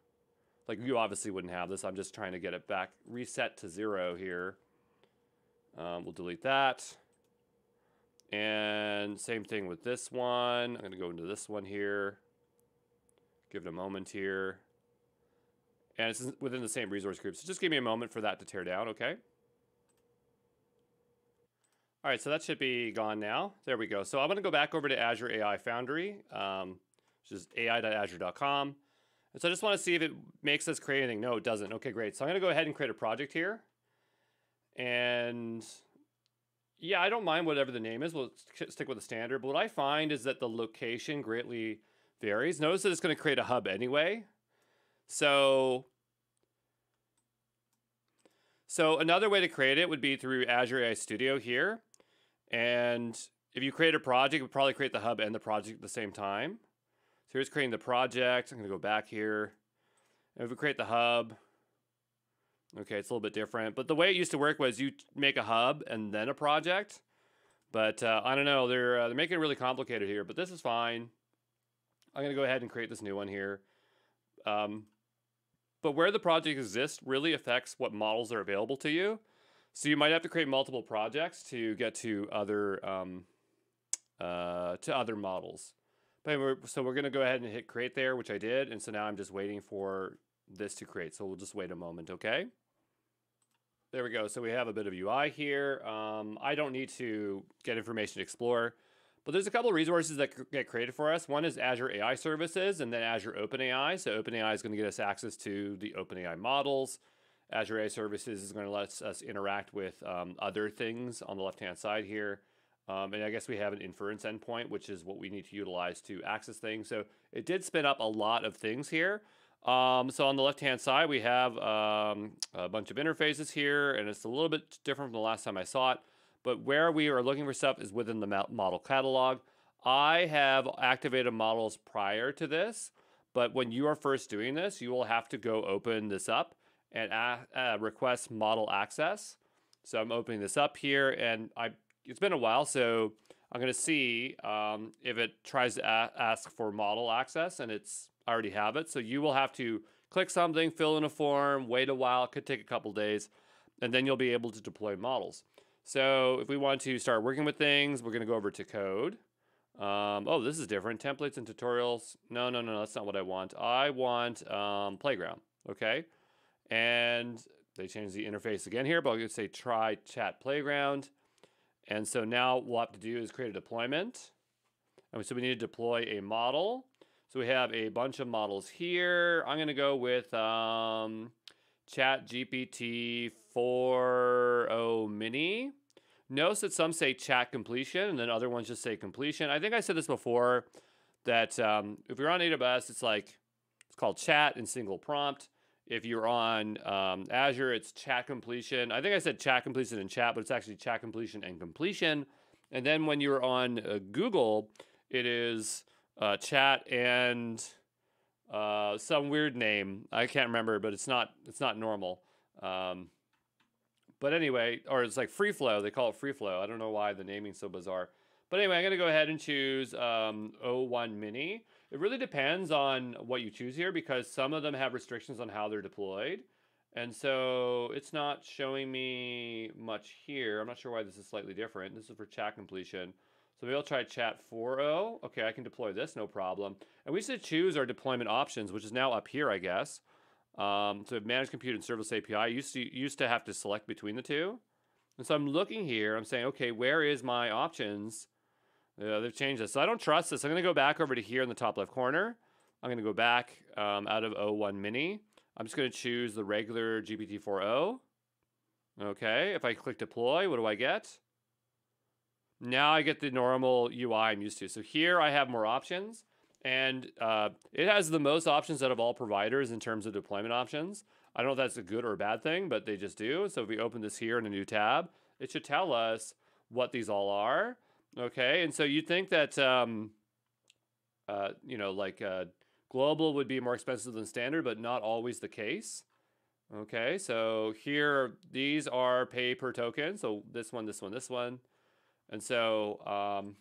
Like, you obviously wouldn't have this. I'm just trying to get it back, reset to 0 here. We'll delete that. And same thing with this one. I'm going to go into this one here. Give it a moment here. And it's within the same resource group. So just give me a moment for that to tear down, okay? All right, so that should be gone now. There we go. So I'm going to go back over to Azure AI Foundry, which is ai.azure.com. And so I just want to see if it makes us create anything. No, it doesn't. Okay, great. So I'm going to go ahead and create a project here. And yeah, I don't mind whatever the name is. We'll stick with the standard. But what I find is that the location greatly varies. Notice that it's going to create a hub anyway. So another way to create it would be through Azure AI Studio here. And if you create a project, it would probably create the hub and the project at the same time. So here's creating the project. I'm going to go back here. And if we create the hub, okay, it's a little bit different. But the way it used to work was you make a hub and then a project. But I don't know. They're making it really complicated here. But this is fine. I'm going to go ahead and create this new one here. But where the project exists really affects what models are available to you. So you might have to create multiple projects to get to other models. But anyway, so we're going to go ahead and hit create there, which I did. And so now I'm just waiting for this to create. So we'll just wait a moment, okay? There we go. So we have a bit of UI here. I don't need to get information to explore. But there's a couple of resources that get created for us. One is Azure AI Services and then Azure OpenAI. So OpenAI is going to get us access to the OpenAI models. Azure AI Services is going to let us interact with other things on the left-hand side here. And I guess we have an inference endpoint, which is what we need to utilize to access things. So it did spin up a lot of things here. So on the left-hand side, we have a bunch of interfaces here, and it's a little bit different from the last time I saw it. But where we are looking for stuff is within the model catalog. I have activated models prior to this, but when you are first doing this, you will have to go open this up and request model access. So I'm opening this up here, and it's been a while, so I'm going to see if it tries to ask for model access, and I already have it. So you will have to click something, fill in a form, wait a while. It could take a couple days, and then you'll be able to deploy models. So if we want to start working with things, we're going to go over to code. Oh, this is different. Templates and tutorials. No, that's not what I want. I want playground, okay? And they changed the interface again here, but I'll just say try chat playground. And so now what we'll have to do is create a deployment. And so we need to deploy a model. So we have a bunch of models here. I'm going to go with Chat GPT 4.0 Mini. Notice that some say chat completion and then other ones just say completion. I think I said this before that if you're on AWS, it's called chat and single prompt. If you're on Azure, it's chat completion. I think I said chat completion and chat, but it's actually chat completion and completion. And then when you're on Google, it is chat and some weird name. I can't remember, but it's not normal. But anyway, or it's like free flow. They call it free flow. I don't know why the naming's so bizarre. But anyway, I'm going to go ahead and choose 01 Mini. It really depends on what you choose here because some of them have restrictions on how they're deployed. And so it's not showing me much here. I'm not sure why this is slightly different. This is for chat completion. So maybe I'll try chat 4.0. Okay, I can deploy this, no problem. And we should choose our deployment options, which is now up here, I guess. So manage compute and service API. Used to have to select between the two. And so I'm looking here. I'm saying, okay, where is my options? They've changed this. So I don't trust this. I'm going to go back over to here in the top left corner. I'm going to go back out of 01 Mini. I'm just going to choose the regular GPT 4.0. Okay, if I click deploy, what do I get? Now I get the normal UI I'm used to. So here I have more options, and it has the most options out of all providers in terms of deployment options. I don't know if that's a good or a bad thing, but they just do. So if we open this here in a new tab, it should tell us what these all are. Okay, and so you'd think that, global would be more expensive than standard, but not always the case. Okay, so here, these are pay per token. So this one, this one, this one. And so I'm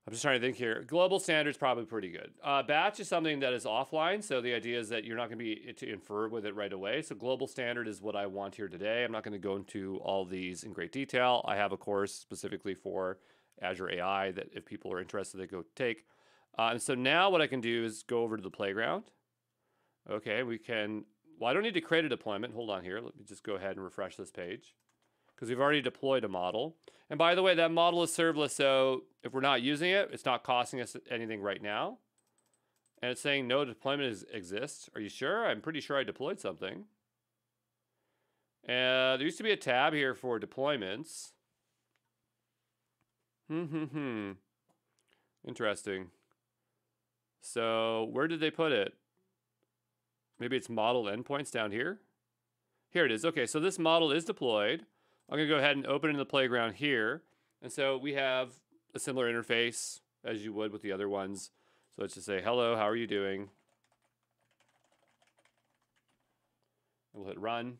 just trying to think here. Global standard's probably pretty good. Batch is something that is offline. So the idea is that you're not going to be to infer with it right away. So global standard is what I want here today. I'm not going to go into all these in great detail. I have a course specifically for Azure AI that if people are interested, they go take. And so now what I can do is go over to the playground. Okay, we can... Well, I don't need to create a deployment. Hold on here. Let me just go ahead and refresh this page, because we've already deployed a model. And by the way, that model is serverless, so if we're not using it, it's not costing us anything right now. And it's saying no deployment exists. Are you sure? I'm pretty sure I deployed something. There used to be a tab here for deployments. Interesting. So where did they put it? Maybe it's model endpoints down here. Here it is. Okay, so this model is deployed. I'm going to go ahead and open it in the playground here. And so we have a similar interface as you would with the other ones. So let's just say, hello, how are you doing? And we'll hit run.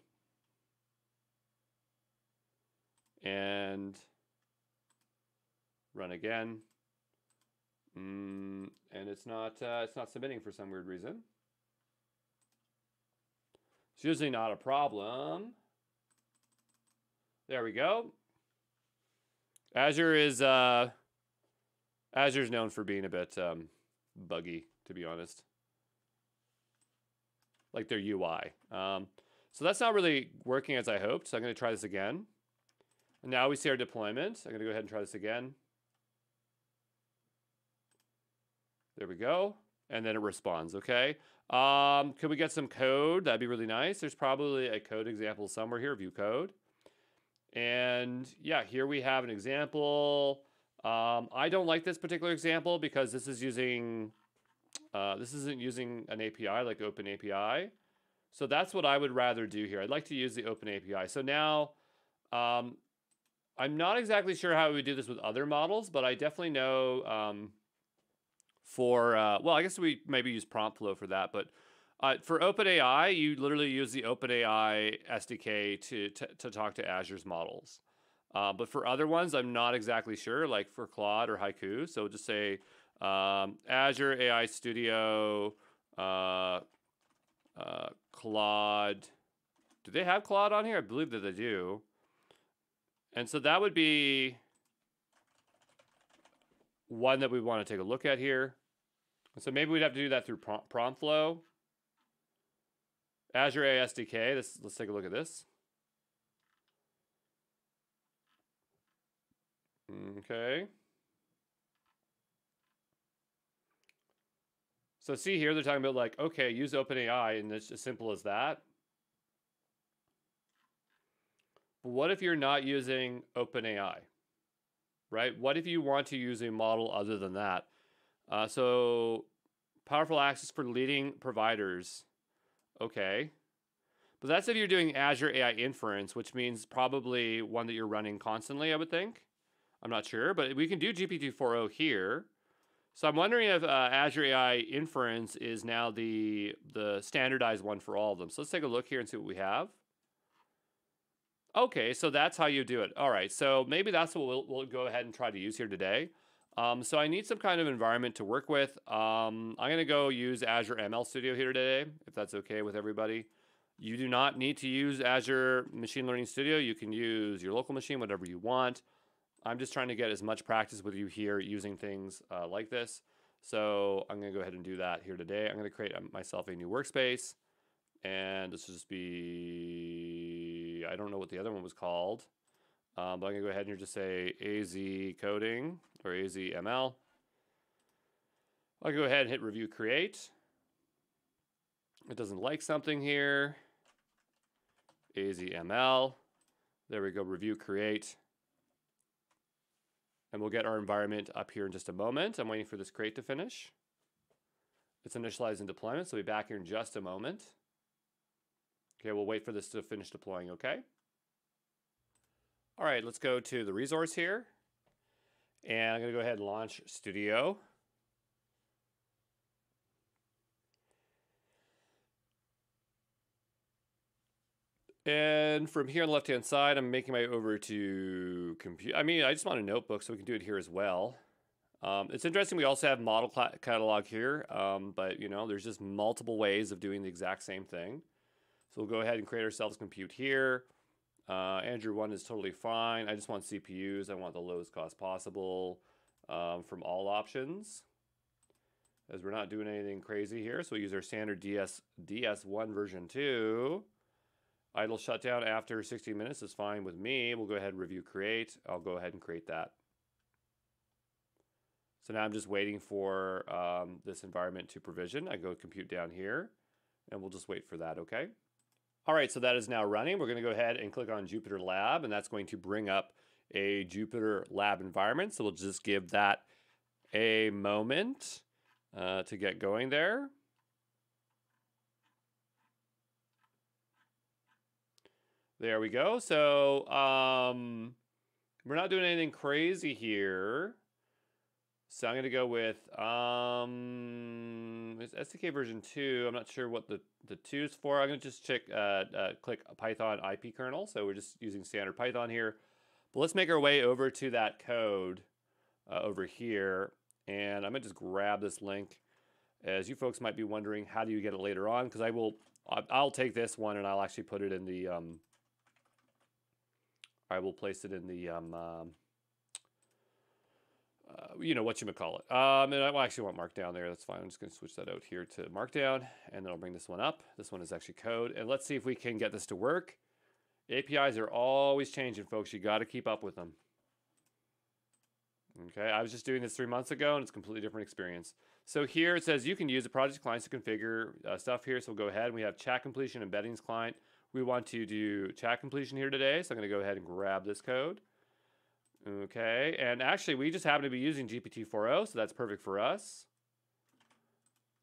And run again. And it's not submitting for some weird reason. It's usually not a problem. There we go. Azure is Azure's known for being a bit buggy, to be honest. Like their UI. So that's not really working as I hoped. So I'm going to try this again. And now we see our deployment. I'm going to go ahead and try this again. There we go. And then it responds, okay? Could we get some code? That'd be really nice. There's probably a code example somewhere here, view code. And yeah, here we have an example. I don't like this particular example because this is using, this isn't using an API like Open API. So that's what I would rather do here. I'd like to use the Open API. So now, I'm not exactly sure how we would do this with other models, but I definitely know well, I guess we maybe use prompt flow for that, but for OpenAI, you literally use the OpenAI SDK to talk to Azure's models. But for other ones, I'm not exactly sure, like for Claude or Haiku. So just say Azure AI Studio, Claude. Do they have Claude on here? I believe that they do. And so that would be one that we want to take a look at here. So maybe we'd have to do that through prompt flow. Azure AI SDK, let's take a look at this. Okay. So see here, they're talking about like, okay, use OpenAI, and it's as simple as that. But what if you're not using OpenAI, right? What if you want to use a model other than that? So powerful access for leading providers. Okay. But that's if you're doing Azure AI inference, which means probably one that you're running constantly, I would think. I'm not sure, but we can do GPT-4o here. So I'm wondering if Azure AI inference is now the standardized one for all of them. So let's take a look here and see what we have. Okay, so that's how you do it. All right, so maybe that's what we'll go ahead and try to use here today. So I need some kind of environment to work with. I'm going to go use Azure ML Studio here today, if that's okay with everybody. You do not need to use Azure Machine Learning Studio. You can use your local machine, whatever you want. I'm just trying to get as much practice with you here using things like this. So I'm going to go ahead and do that here today. I'm going to create myself a new workspace. And this will just be, I don't know what the other one was called. But I'm going to go ahead and just say AZ coding or AZ ML. I'll go ahead and hit review create. It doesn't like something here. AZ ML. There we go, review create. And we'll get our environment up here in just a moment. I'm waiting for this crate to finish. It's initializing deployment, so we'll be back here in just a moment. Okay, we'll wait for this to finish deploying, okay? All right, let's go to the resource here. And I'm gonna go ahead and launch Studio. And from here on the left-hand side, I'm making my way over to compute. I mean, I just want a notebook, so we can do it here as well. It's interesting, we also have model catalog here, but you know, there's just multiple ways of doing the exact same thing. So we'll go ahead and create ourselves compute here. Andrew 1 is totally fine. I just want CPUs. I want the lowest cost possible from all options, as we're not doing anything crazy here. So we'll use our standard DS1 version 2. Idle shutdown after 60 minutes is fine with me. We'll go ahead and review create. I'll go ahead and create that. So now I'm just waiting for this environment to provision. I go compute down here, and we'll just wait for that, okay? All right, so that is now running. We're gonna go ahead and click on Jupyter Lab, and that's going to bring up a Jupyter Lab environment. So we'll just give that a moment to get going there. There we go. So we're not doing anything crazy here. So I'm going to go with it's SDK version 2. I'm not sure what the 2 is for. I'm going to just click Python IP kernel. So we're just using standard Python here. But let's make our way over to that code over here. And I'm going to just grab this link. As you folks might be wondering, how do you get it later on? Because I'll take this one and I'll actually put it in the I will place it in the you know, whatchamacallit. And I actually want Markdown there. That's fine. I'm just going to switch that out here to Markdown, and then I'll bring this one up. This one is actually code. And let's see if we can get this to work. APIs are always changing, folks. You got to keep up with them. Okay, I was just doing this 3 months ago, and it's a completely different experience. So here it says you can use the project clients to configure stuff here. So we'll go ahead, and we have chat completion embeddings client. We want to do chat completion here today, so I'm going to go ahead and grab this code. Okay, and actually we just happen to be using GPT-4o, so that's perfect for us.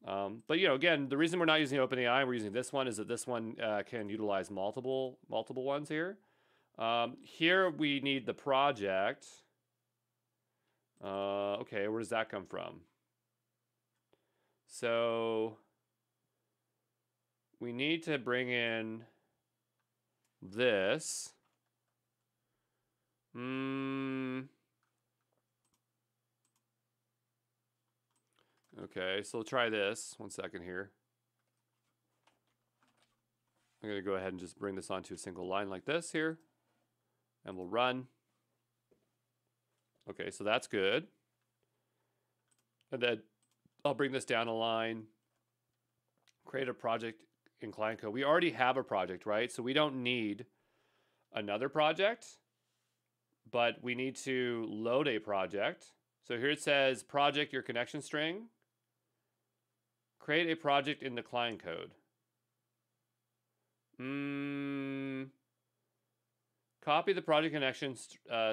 But you know, again, the reason we're not using OpenAI, we're using this one, is that this one can utilize multiple ones here. Here we need the project. Okay, where does that come from? So we need to bring in this. Okay, so we'll try this. 1 second here. I'm going to go ahead and just bring this onto a single line like this here. And we'll run. Okay, so that's good. And then I'll bring this down a line. Create a project in client code. We already have a project, right? So we don't need another project, but we need to load a project. So here it says project your connection string. Create a project in the client code. Copy the project connection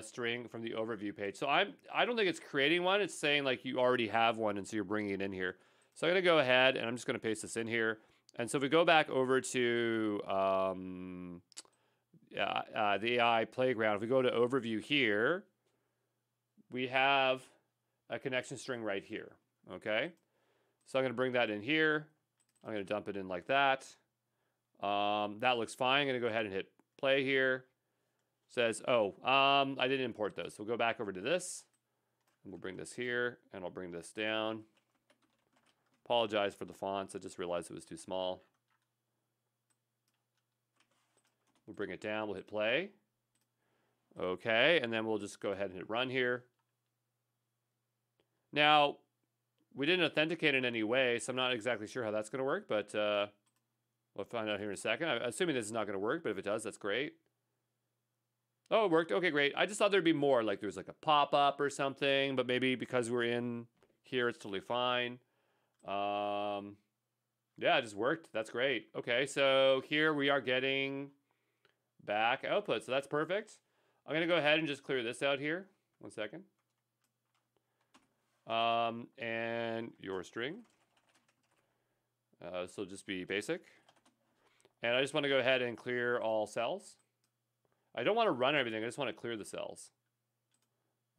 string from the overview page. So I don't think it's creating one. It's saying like you already have one, and so you're bringing it in here. So I'm going to go ahead, and I'm just going to paste this in here. And so if we go back over to the AI playground, if we go to overview here, we have a connection string right here. Okay, so I'm going to bring that in here. I'm going to dump it in like that. That looks fine. I'm going to go ahead and hit play here. Says, oh, I didn't import those. So we'll go back over to this, and we'll bring this here, and I'll bring this down. Apologize for the fonts. I just realized it was too small. We'll bring it down. We'll hit play. Okay, and then we'll just go ahead and hit run here. Now, we didn't authenticate in any way, so I'm not exactly sure how that's going to work, but we'll find out here in a second. I'm assuming this is not going to work, but if it does, that's great. Oh, it worked. Okay, great. I just thought there'd be more, like there's like a pop-up or something, but maybe because we're in here, it's totally fine. Yeah, it just worked. That's great. Okay, so here we are getting back output, so that's perfect. I'm going to go ahead and just clear this out here. 1 second. and your string. So just be basic. And I just want to go ahead and clear all cells. I don't want to run everything. I just want to clear the cells.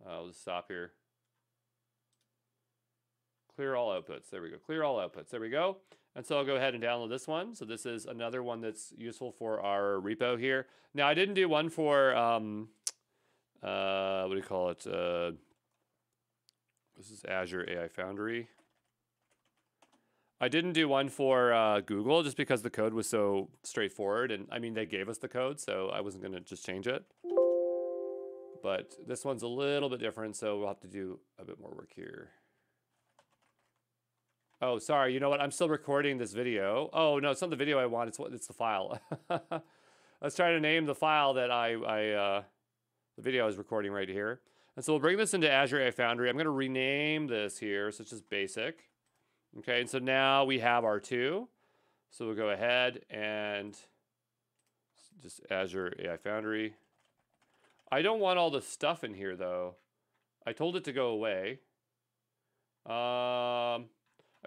I'll just stop here. Clear all outputs. There we go. Clear all outputs. There we go. And so I'll go ahead and download this one. So this is another one that's useful for our repo here. Now I didn't do one for what do you call it? This is Azure AI Foundry. I didn't do one for Google just because the code was so straightforward. And I mean, they gave us the code, so I wasn't going to just change it. But this one's a little bit different, so we'll have to do a bit more work here. Oh, sorry. You know what? I'm still recording this video. Oh, no, it's not the video I want. It's the file. Let's try to name the file that the video I was recording right here. And so we'll bring this into Azure AI Foundry. I'm going to rename this here, so it's just basic. Okay, and so now we have our two. So we'll go ahead and just Azure AI Foundry. I don't want all the stuff in here, though. I told it to go away. I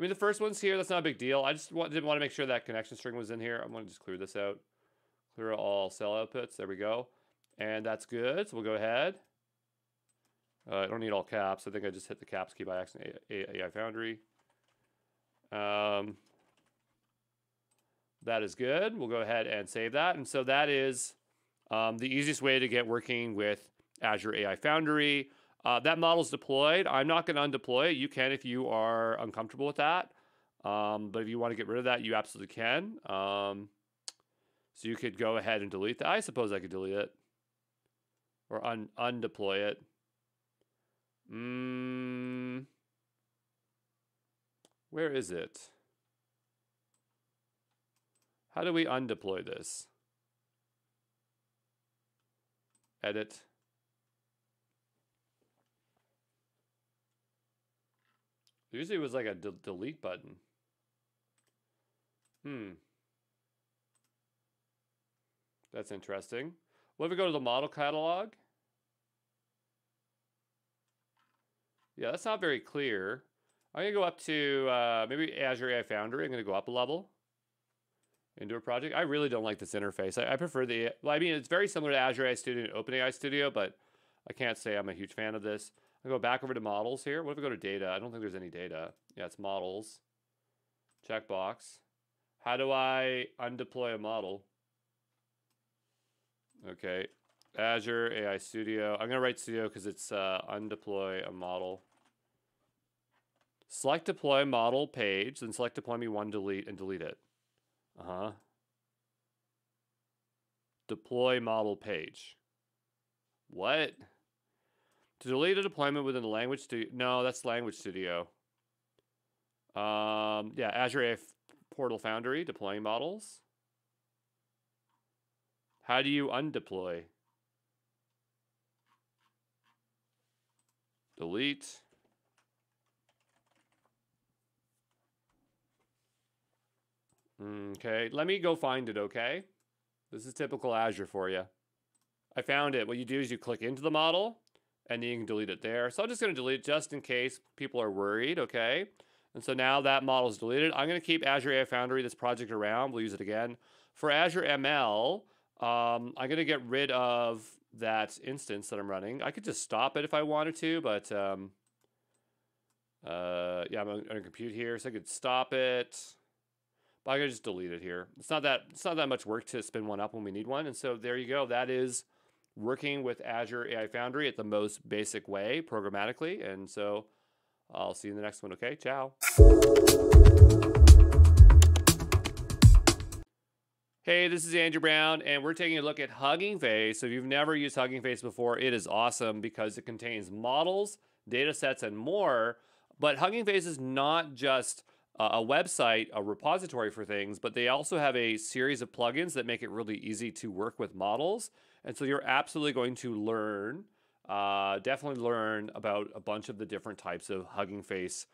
mean, the first one's here. That's not a big deal. I just didn't want to make sure that connection string was in here. I'm going to just clear this out. Clear all cell outputs. There we go. And that's good. So we'll go ahead. I don't need all caps. I think I just hit the caps key by accident. AI Foundry. That is good. We'll go ahead and save that. And so that is the easiest way to get working with Azure AI Foundry. That model's deployed. I'm not going to undeploy it. You can if you are uncomfortable with that. But if you want to get rid of that, you absolutely can. So you could go ahead and delete that. I suppose I could delete it. Or undeploy it. Where is it? How do we undeploy this? Edit. Usually it was like a delete button. That's interesting. What if we go to the model catalog? Yeah, that's not very clear. I'm going to go up to maybe Azure AI Foundry. I'm going to go up a level into a project. I really don't like this interface. I prefer well, I mean, it's very similar to Azure AI Studio and OpenAI Studio, but I can't say I'm a huge fan of this. I'll go back over to models here. What if we go to data? I don't think there's any data. Yeah, it's models. Checkbox. How do I undeploy a model? Okay. Azure AI Studio. I'm going to write Studio because it's undeploy a model. Select deploy model page, then select deploy me one delete and delete it. Deploy model page. What? To delete a deployment within the language studio. No, that's language studio. Yeah, Azure AI Portal Foundry, deploying models. How do you undeploy? Delete. Okay, let me go find it, okay? This is typical Azure for you. I found it. What you do is you click into the model, and then you can delete it there. So I'm just going to delete it just in case people are worried, okay? And so now that model is deleted. I'm going to keep Azure AI Foundry, this project, around. We'll use it again. For Azure ML, I'm going to get rid of that instance that I'm running. I could just stop it if I wanted to, but yeah, I'm going to compute here, so I could stop it. But I could just delete it here. It's not that much work to spin one up when we need one. And so there you go. That is working with Azure AI Foundry at the most basic way, programmatically. And so I'll see you in the next one. Okay, ciao. Hey, this is Andrew Brown, and we're taking a look at Hugging Face. So if you've never used Hugging Face before, it is awesome because it contains models, data sets, and more. But Hugging Face is not just a website, a repository for things, but they also have a series of plugins that make it really easy to work with models. And so you're absolutely going to learn, definitely learn about a bunch of the different types of Hugging Face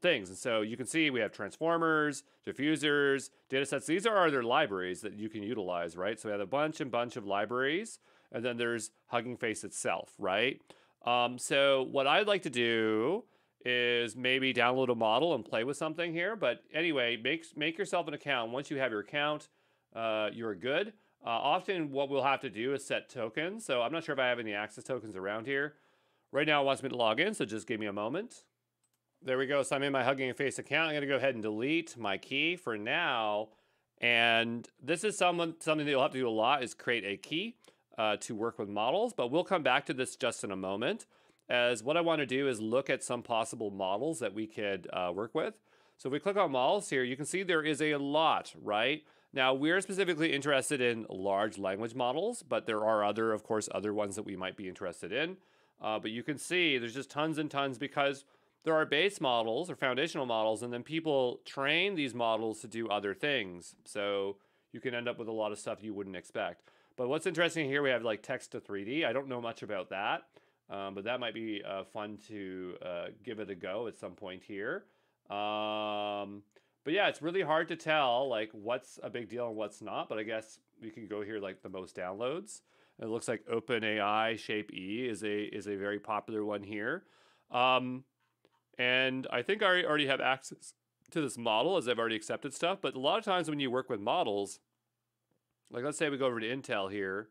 things. And so you can see we have transformers, diffusers, data sets. These are other libraries that you can utilize, right? So we have a bunch of libraries, and then there's Hugging Face itself, right? So what I'd like to do is maybe download a model and play with something here. But anyway, make yourself an account. Once you have your account, you're good. Often what we'll have to do is set tokens. So I'm not sure if I have any access tokens around here. Right now it wants me to log in, so just give me a moment. There we go. So I'm in my Hugging Face account. I'm going to go ahead and delete my key for now. And this is something that you'll have to do a lot, is create a key to work with models. But we'll come back to this just in a moment, as what I want to do is look at some possible models that we could work with. So if we click on models here, you can see there is a lot, right? Now, we're specifically interested in large language models, but there are of course, other ones that we might be interested in. But you can see there's just tons and tons, because there are base models or foundational models, and then people train these models to do other things. So you can end up with a lot of stuff you wouldn't expect. But what's interesting here, we have like text to 3D. I don't know much about that, but that might be fun to give it a go at some point here. But yeah, it's really hard to tell like what's a big deal and what's not. But I guess we can go here like the most downloads. It looks like OpenAI Shape E is a very popular one here. And I think I already have access to this model, as I've already accepted stuff. But a lot of times when you work with models, like let's say we go over to Intel here.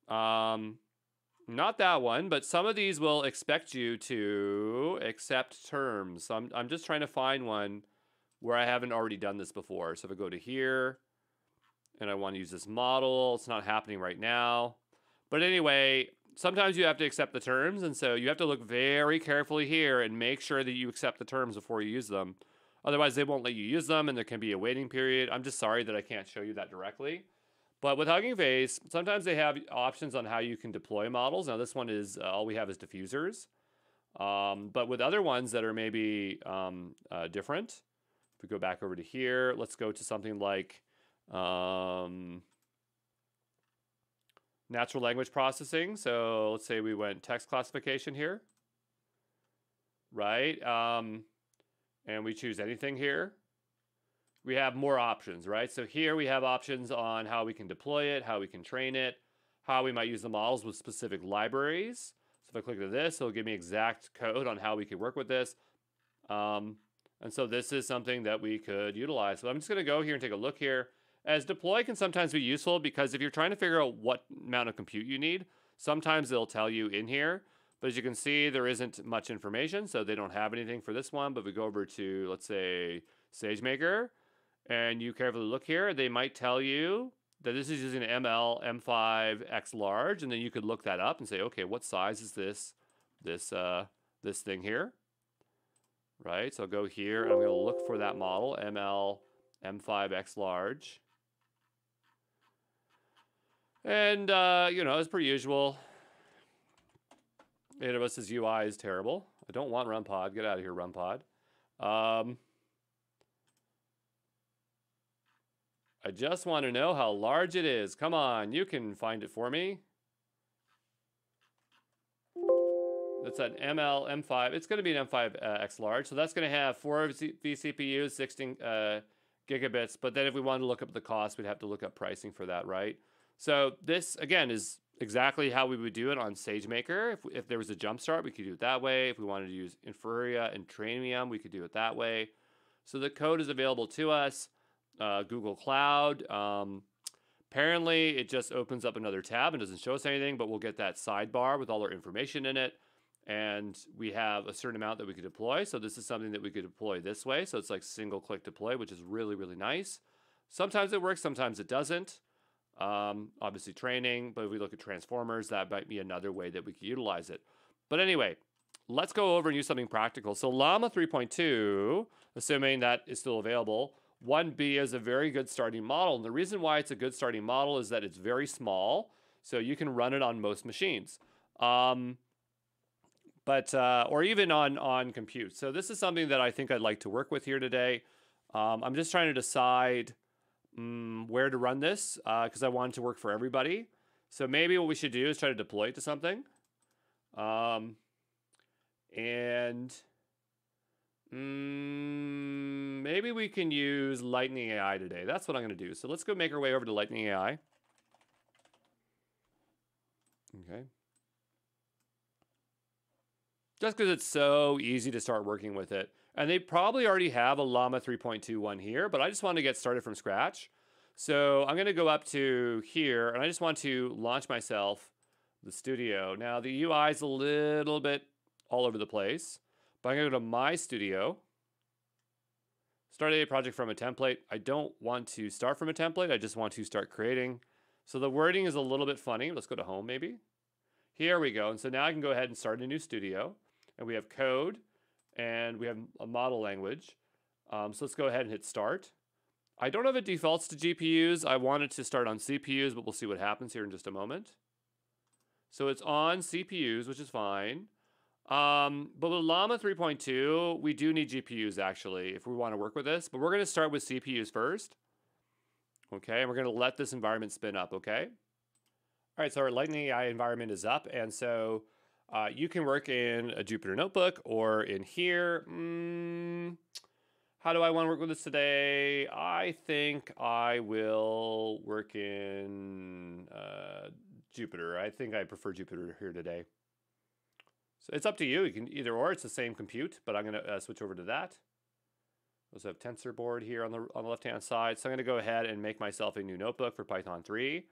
Not that one, but some of these will expect you to accept terms. So I'm just trying to find one where I haven't already done this before. So if I go to here and I want to use this model, it's not happening right now. But anyway, sometimes you have to accept the terms, and so you have to look very carefully here and make sure that you accept the terms before you use them. Otherwise, they won't let you use them, and there can be a waiting period. I'm just sorry that I can't show you that directly. But with Hugging Face, sometimes they have options on how you can deploy models. Now, this one is, all we have is diffusers. But with other ones that are maybe different, if we go back over to here, let's go to something like natural language processing. So let's say we went text classification here, right? And we choose anything here. We have more options, right? So here we have options on how we can deploy it, how we can train it, how we might use the models with specific libraries. So if I click to this, it'll give me exact code on how we could work with this. And so this is something that we could utilize. So I'm just going to go here and take a look here. As deploy can sometimes be useful, because if you're trying to figure out what amount of compute you need, sometimes they'll tell you in here. But as you can see, there isn't much information, so they don't have anything for this one. But we go over to, let's say, SageMaker, and you carefully look here, they might tell you that this is using an ML M5X large, and then you could look that up and say, okay, what size is this thing here? Right, so I'll go here, and I'm going to look for that model, ML M5X large. And, you know, as per usual, AWS's UI is terrible. I don't want RunPod. Get out of here, RunPod. I just want to know how large it is. Come on, you can find it for me. That's an ML M5. It's going to be an M5X large. So that's going to have 4 vCPUs, 16 gigabits. But then if we wanted to look up the cost, we'd have to look up pricing for that, right? So this, again, is exactly how we would do it on SageMaker. If there was a jumpstart, we could do it that way. If we wanted to use Infuria and Trainium, we could do it that way. So the code is available to us. Google Cloud. Apparently, it just opens up another tab and doesn't show us anything, but we'll get that sidebar with all our information in it. And we have a certain amount that we could deploy. So this is something that we could deploy this way. So it's like single-click deploy, which is really, really nice. Sometimes it works, sometimes it doesn't. Obviously training, but if we look at transformers, that might be another way that we could utilize it. But anyway, let's go over and use something practical. So Llama 3.2, assuming that is still available, 1B is a very good starting model. And the reason why it's a good starting model is that it's very small, so you can run it on most machines. Or even on compute. So this is something that I think I'd like to work with here today. I'm just trying to decide where to run this because I want it to work for everybody. So maybe what we should do is try to deploy it to something. Maybe we can use Lightning AI today. That's what I'm going to do. So let's go make our way over to Lightning AI. Okay. just because it's so easy to start working with it. And they probably already have a Llama 3.21 here, but I just want to get started from scratch. So I'm going to go up to here, and I just want to launch myself the studio. Now, the UI is a little bit all over the place, but I'm going to go to My Studio, start a project from a template. I don't want to start from a template. I just want to start creating. So the wording is a little bit funny. Let's go to Home, maybe. Here we go. And so now I can go ahead and start a new studio. And we have code, and we have a model language. So let's go ahead and hit Start. I don't have it defaults to GPUs. I want it to start on CPUs, but we'll see what happens here in just a moment. So it's on CPUs, which is fine. But with Llama 3.2, we do need GPUs, actually, if we want to work with this. But we're going to start with CPUs first. Okay, and we're going to let this environment spin up, okay? All right, so our Lightning AI environment is up, and so you can work in a Jupyter Notebook or in here. How do I want to work with this today? I think I will work in Jupyter. I think I prefer Jupyter here today. So it's up to you. You can either or. It's the same compute, but I'm going to switch over to that. We also have TensorBoard here on the left-hand side. So I'm going to go ahead and make myself a new notebook for Python 3.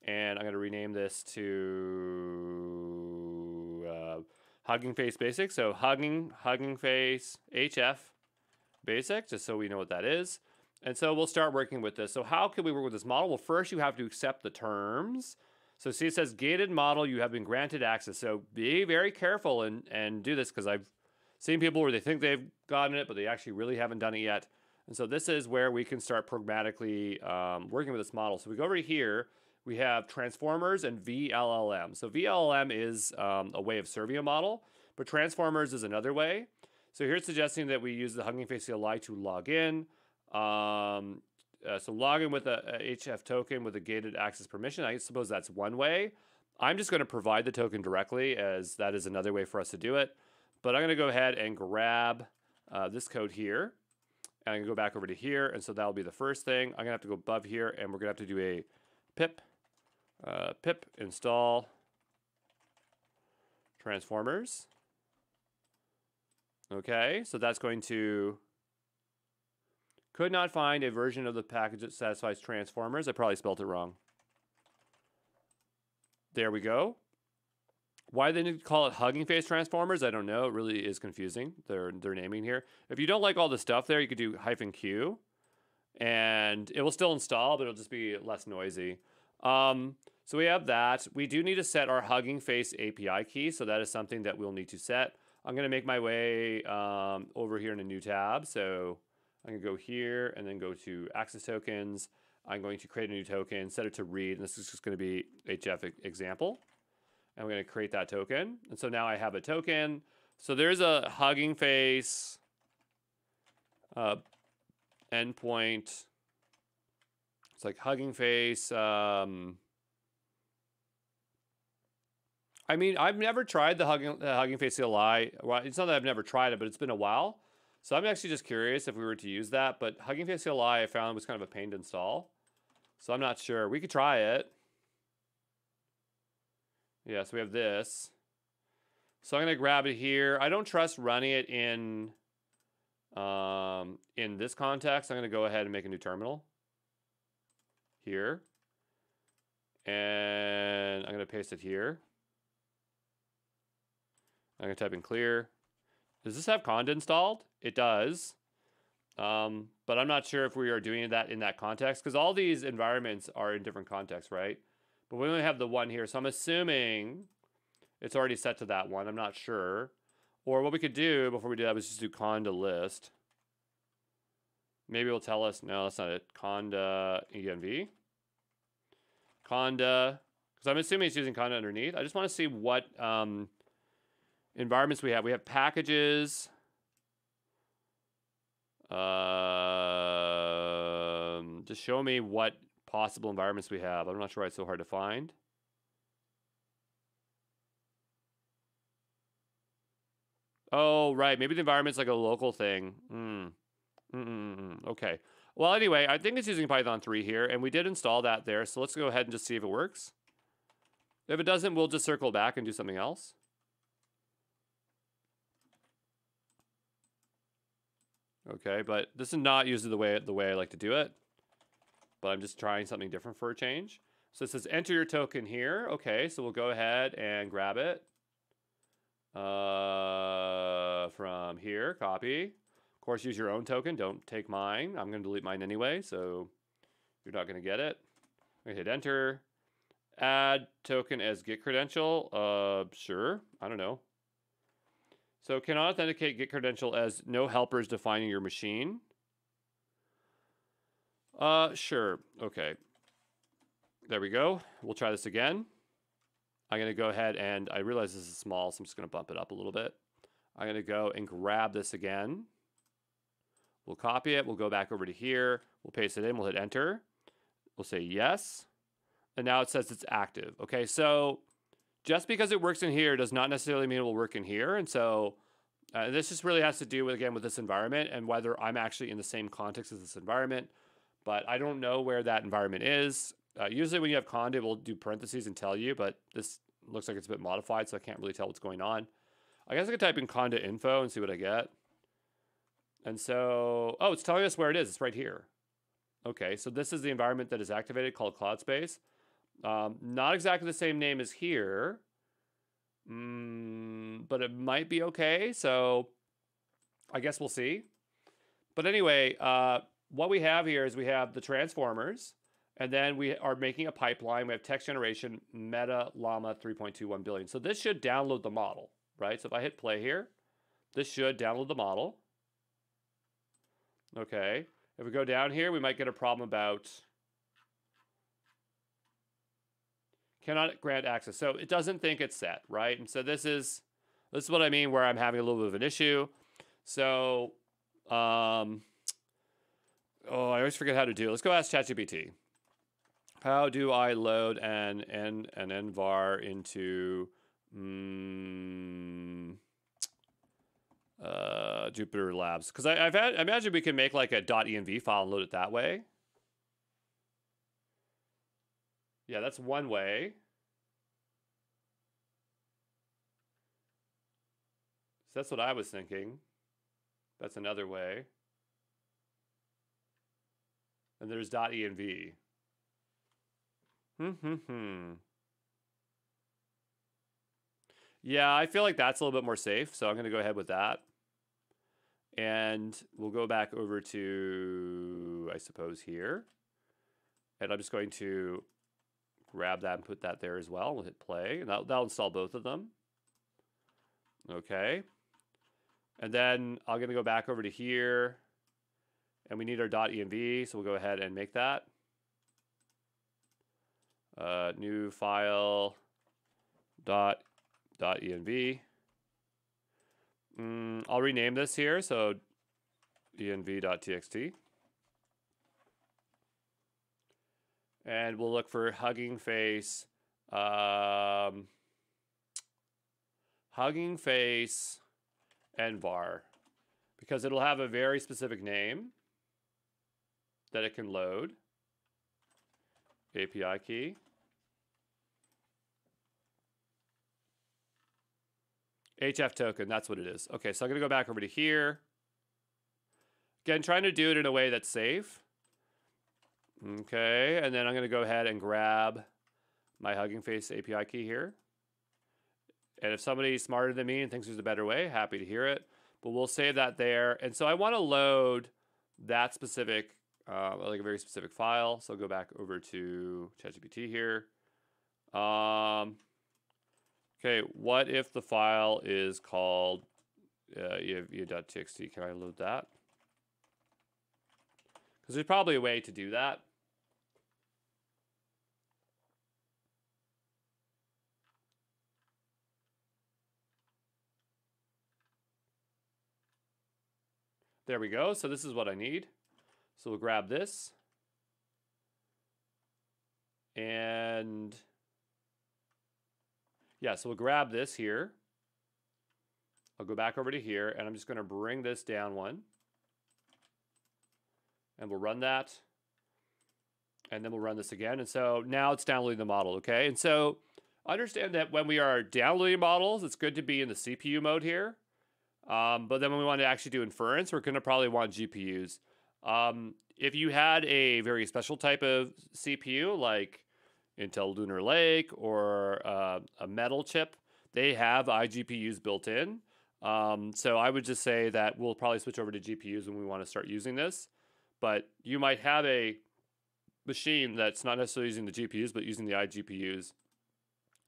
And I'm going to rename this to Hugging Face Basics. So Hugging Face HF Basic, just so we know what that is. And so we'll start working with this. So how can we work with this model? Well, first you have to accept the terms. So see, it says gated model, you have been granted access. So be very careful and do this, because I've seen people where they think they've gotten it, but they actually really haven't done it yet. And so this is where we can start pragmatically working with this model. So we go over here, we have transformers and VLLM. So VLLM is a way of serving a model, but transformers is another way. So here's suggesting that we use the Hugging Face CLI to log in. So log in with a HF token with a gated access permission. I suppose that's one way. I'm just going to provide the token directly, as that is another way for us to do it. But I'm going to go ahead and grab this code here. And I can go back over to here. And so that'll be the first thing. I'm going to have to go above here, and we're going to have to do a pip install transformers. Okay, so that's going to... Could not find a version of the package that satisfies transformers. I probably spelled it wrong. There we go. Why they need to call it Hugging Face Transformers, I don't know. It really is confusing, their naming here. If you don't like all the stuff there, you could do -Q. And it will still install, but it'll just be less noisy. So we have that. We do need to set our Hugging Face API key, so that is something that we'll need to set. I'm going to make my way over here in a new tab. So I'm going to go here and then go to access tokens. I'm going to create a new token, set it to read, and this is just going to be HF example. And we're going to create that token. And so now I have a token. So there's a Hugging Face endpoint. It's like Hugging Face. I mean, I've never tried the Hugging Face CLI. Well, it's not that I've never tried it, but it's been a while. So I'm actually just curious if we were to use that. But Hugging Face CLI I found was kind of a pain to install. So I'm not sure. We could try it. Yeah, so we have this. So I'm going to grab it here. I don't trust running it in this context. I'm going to go ahead and make a new terminal here. And I'm going to paste it here. I'm going to type in clear. Does this have Conda installed? It does. But I'm not sure if we are doing that in that context, because all these environments are in different contexts, right? But we only have the one here, so I'm assuming it's already set to that one. I'm not sure. Or what we could do before we do that is just do conda list. Maybe it'll tell us, no, that's not it. Conda env. Conda, because I'm assuming it's using conda underneath. I just want to see what environments we have. We have packages. Just show me what possible environments we have. I'm not sure why it's so hard to find. Oh, right. Maybe the environment's like a local thing. Okay. Well, anyway, I think it's using Python 3 here, and we did install that there. So let's go ahead and just see if it works. If it doesn't, we'll just circle back and do something else. Okay, but this is not usually the way I like to do it. But I'm just trying something different for a change. So it says enter your token here. Okay, so we'll go ahead and grab it from here, copy. Of course, use your own token. Don't take mine. I'm going to delete mine anyway, so you're not going to get it. I'm going to hit enter. Add token as get credential. Sure. I don't know. So can authenticate get credential as no helpers defining your machine. Sure. Okay. There we go. We'll try this again. I'm going to go ahead and I realize this is small, so I'm just going to bump it up a little bit. I'm going to go and grab this again. We'll copy it. We'll go back over to here. We'll paste it in. We'll hit enter. We'll say yes. And now it says it's active. Okay, so just because it works in here does not necessarily mean it will work in here. And so this just really has to do with, again, with this environment and whether I'm actually in the same context as this environment. But I don't know where that environment is. Usually when you have conda, it will do parentheses and tell you, but this looks like it's a bit modified, so I can't really tell what's going on. I guess I could type in conda info and see what I get. And so, oh, it's telling us where it is. It's right here. Okay, so this is the environment that is activated called Cloud Space. Not exactly the same name as here, but it might be okay. So I guess we'll see. But anyway, what we have here is we have the transformers, and then we are making a pipeline. We have text generation, meta, llama, 3.21 billion. So this should download the model, right? So if I hit play here, this should download the model. Okay. If we go down here, we might get a problem about cannot grant access. So it doesn't think it's set, right? And so this is what I mean where I'm having a little bit of an issue. So, oh, I always forget how to do it. Let's go ask ChatGPT. How do I load an envar into Jupyter Labs? Because I imagine we can make like a .env file and load it that way. Yeah, that's one way. So that's what I was thinking. That's another way. And there's .env. Yeah, I feel like that's a little bit more safe, so I'm going to go ahead with that. And we'll go back over to, I suppose, here. And I'm just going to grab that and put that there as well. We'll hit play, and that'll install both of them. Okay. And then I'm going to go back over to here, and we need our .env, so we'll go ahead and make that. New file, .env. I'll rename this here, so env.txt. And we'll look for Hugging Face, envar, because it'll have a very specific name that it can load. API key. HF token, that's what it is. Okay, so I'm going to go back over to here. Again, trying to do it in a way that's safe. Okay, and then I'm going to go ahead and grab my Hugging Face API key here. And if somebody's smarter than me and thinks there's a better way, happy to hear it. But we'll save that there. And so I want to load that specific, like a very specific file. So I'll go back over to ChatGPT here. Okay, what if the file is called env.txt? Can I load that? Because there's probably a way to do that. There we go. So this is what I need. So we'll grab this. And yeah, so we'll grab this here. I'll go back over to here, and I'm just going to bring this down one. And we'll run that. And then we'll run this again. And so now it's downloading the model, okay? And so understand that when we are downloading models, it's good to be in the CPU mode here. But then when we want to actually do inference, we're going to probably want GPUs. If you had a very special type of CPU, like Intel Lunar Lake or a metal chip, they have iGPUs built in. So I would just say that we'll probably switch over to GPUs when we want to start using this. But you might have a machine that's not necessarily using the GPUs, but using the iGPUs.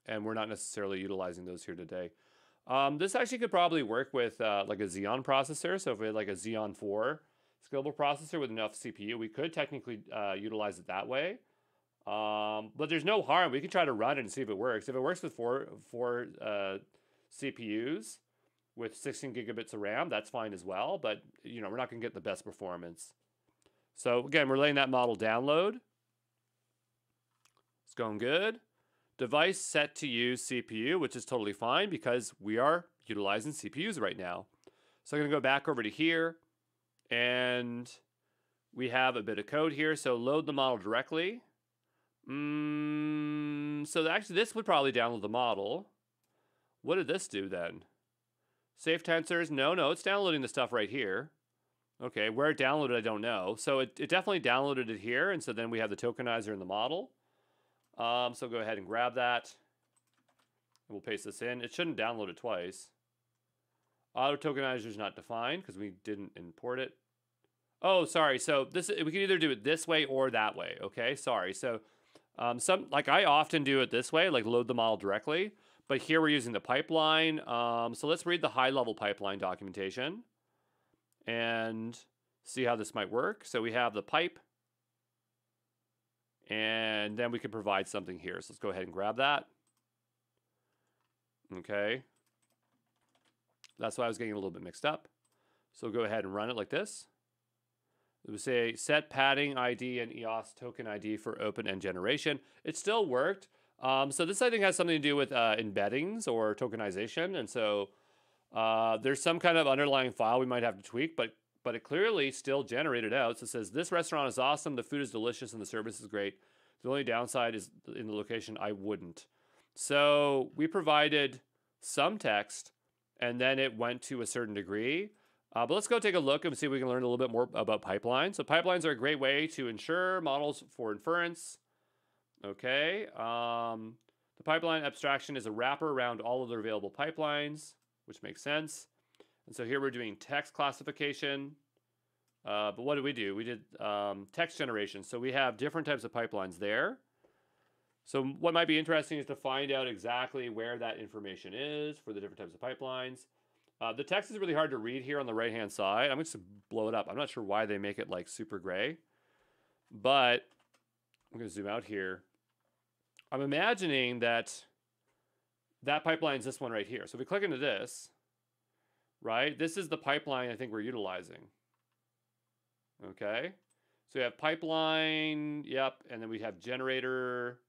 And we're not necessarily utilizing those here today. This actually could probably work with like a Xeon processor. So if we had like a Xeon 4 scalable processor with enough CPU, we could technically utilize it that way. But there's no harm. We can try to run it and see if it works. If it works with four CPUs with 16 gigabits of RAM, that's fine as well. But you know, we're not going to get the best performance. So again, we're letting that model download. It's going good. Device set to use CPU, which is totally fine because we are utilizing CPUs right now. So I'm going to go back over to here, and we have a bit of code here. So load the model directly. So actually this would probably download the model. What did this do then? Safe tensors? No, it's downloading the stuff right here. Okay, where it downloaded, I don't know. So it definitely downloaded it here, and so then we have the tokenizer in the model. So go ahead and grab that. We'll paste this in. It shouldn't download it twice. Auto tokenizer is not defined because we didn't import it. Oh, sorry. So this, we can either do it this way or that way. Okay, sorry. So like I often do it this way, like load the model directly. But here we're using the pipeline. So let's read the high-level pipeline documentation and see how this might work. So we have the pipe. And then we can provide something here. So let's go ahead and grab that. Okay. That's why I was getting a little bit mixed up. So we'll go ahead and run it like this. It would say set padding ID and EOS token ID for open-end generation. It still worked. So this, I think, has something to do with embeddings or tokenization. And so there's some kind of underlying file we might have to tweak, but it clearly still generated out. So it says, this restaurant is awesome, the food is delicious, and the service is great. The only downside is in the location, I wouldn't. So we provided some text, and then it went to a certain degree. But let's go take a look and see if we can learn a little bit more about pipelines. So pipelines are a great way to ensure models for inference. Okay. The pipeline abstraction is a wrapper around all of the available pipelines, which makes sense. And so here we're doing text classification. But what did we do? We did text generation. So we have different types of pipelines there. So what might be interesting is to find out exactly where that information is for the different types of pipelines. The text is really hard to read here on the right-hand side. I'm just going to blow it up. I'm not sure why they make it like super gray. But I'm going to zoom out here. I'm imagining that pipeline is this one right here. So if we click into this, right, this is the pipeline I think we're utilizing. Okay. So we have pipeline, yep, and then we have generator.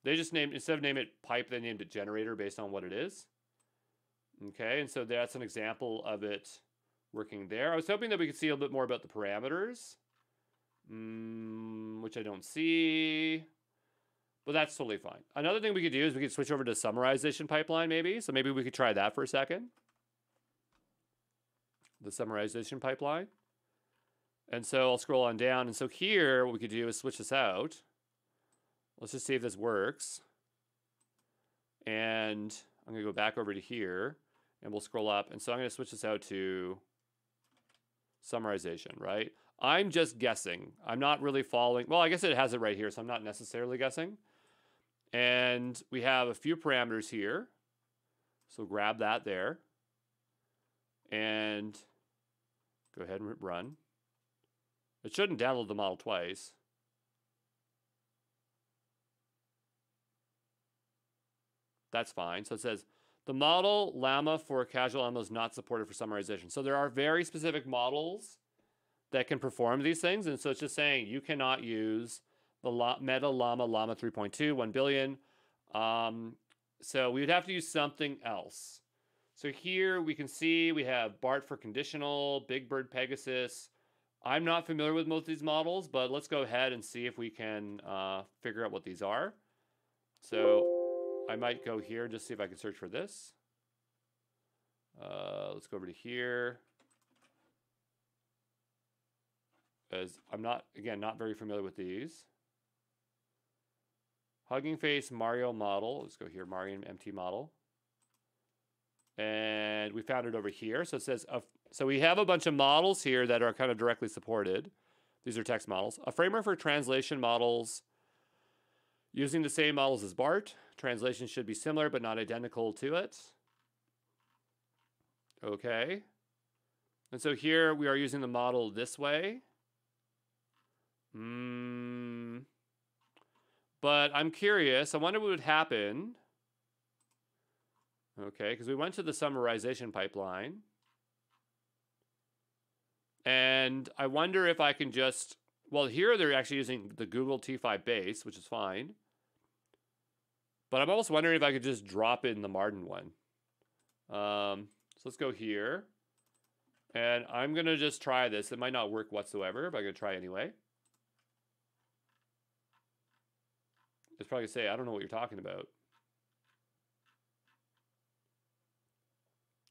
They just named, instead of naming it pipe, they named it generator based on what it is. Okay, and so that's an example of it working there. I was hoping that we could see a little bit more about the parameters, which I don't see, but that's totally fine. Another thing we could do is we could switch over to summarization pipeline maybe. So maybe we could try that for a second. The summarization pipeline. And so I'll scroll on down. And so here, what we could do is switch this out. Let's just see if this works. And I'm going to go back over to here. And we'll scroll up. And so I'm going to switch this out to summarization, right? I'm just guessing. I'm not really following. Well, I guess it has it right here, so I'm not necessarily guessing. And we have a few parameters here. So grab that there. And go ahead and run. It shouldn't download the model twice. That's fine. So it says, the model llama for casual llama is not supported for summarization. So there are very specific models that can perform these things. And so it's just saying you cannot use the Meta Llama 3.2, 1 billion. So we would have to use something else. So here we can see we have BART for conditional, Big Bird Pegasus. I'm not familiar with most of these models, but let's go ahead and see if we can figure out what these are. So I might go here and just see if I can search for this. Let's go over to here. As I'm not, again, not very familiar with these. Hugging Face Mario model. Let's go here, Mario MT model. And we found it over here. So it says, so we have a bunch of models here that are kind of directly supported. These are text models. A framework for translation models using the same models as BART. Translation should be similar but not identical to it. Okay. And so here we are using the model this way. But I'm curious. I wonder what would happen. Okay, because we went to the summarization pipeline. And I wonder if I can just, well, here they're actually using the Google T5 base, which is fine. But I'm also wondering if I could just drop it in the Martin one. So let's go here. And I'm going to just try this. It might not work whatsoever, but I'm going to try anyway. It's probably going to say, I don't know what you're talking about.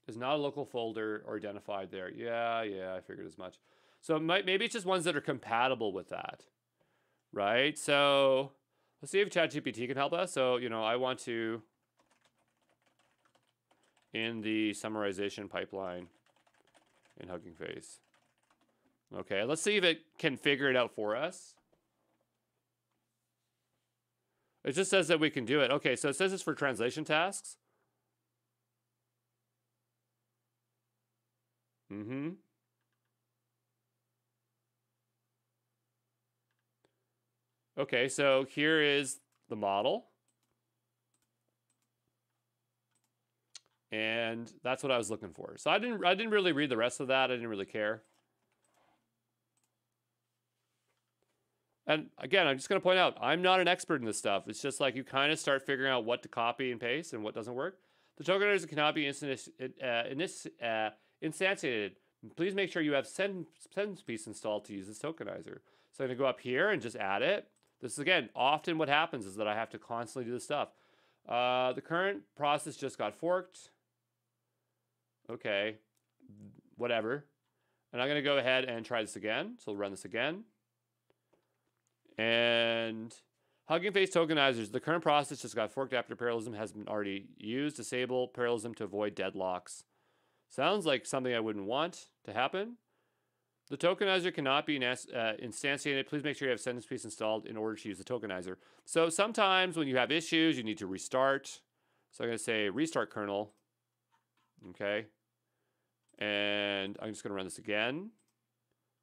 There's not a local folder or identified there. Yeah, I figured as much. So maybe it's just ones that are compatible with that, right? So let's see if ChatGPT can help us. So, I want to, in the summarization pipeline in Hugging Face. Okay, let's see if it can figure it out for us. It just says that we can do it. Okay, so it says it's for translation tasks. Okay, so here is the model. And that's what I was looking for. So I didn't really read the rest of that. I didn't really care. And again, I'm just going to point out, I'm not an expert in this stuff. It's just like you kind of start figuring out what to copy and paste and what doesn't work. The tokenizer cannot be instantiated. Please make sure you have sentence piece installed to use this tokenizer. So I'm going to go up here and just add it. This is, again, often what happens is that I have to constantly do this stuff. The current process just got forked. Okay, whatever. And I'm going to go ahead and try this again. So we'll run this again. And Hugging Face tokenizers. The current process just got forked after parallelism has been already used. Disable parallelism to avoid deadlocks. Sounds like something I wouldn't want to happen. The tokenizer cannot be instantiated. Please make sure you have sentence piece installed in order to use the tokenizer. So sometimes when you have issues, you need to restart. So I'm going to say restart kernel. Okay. And I'm just going to run this again.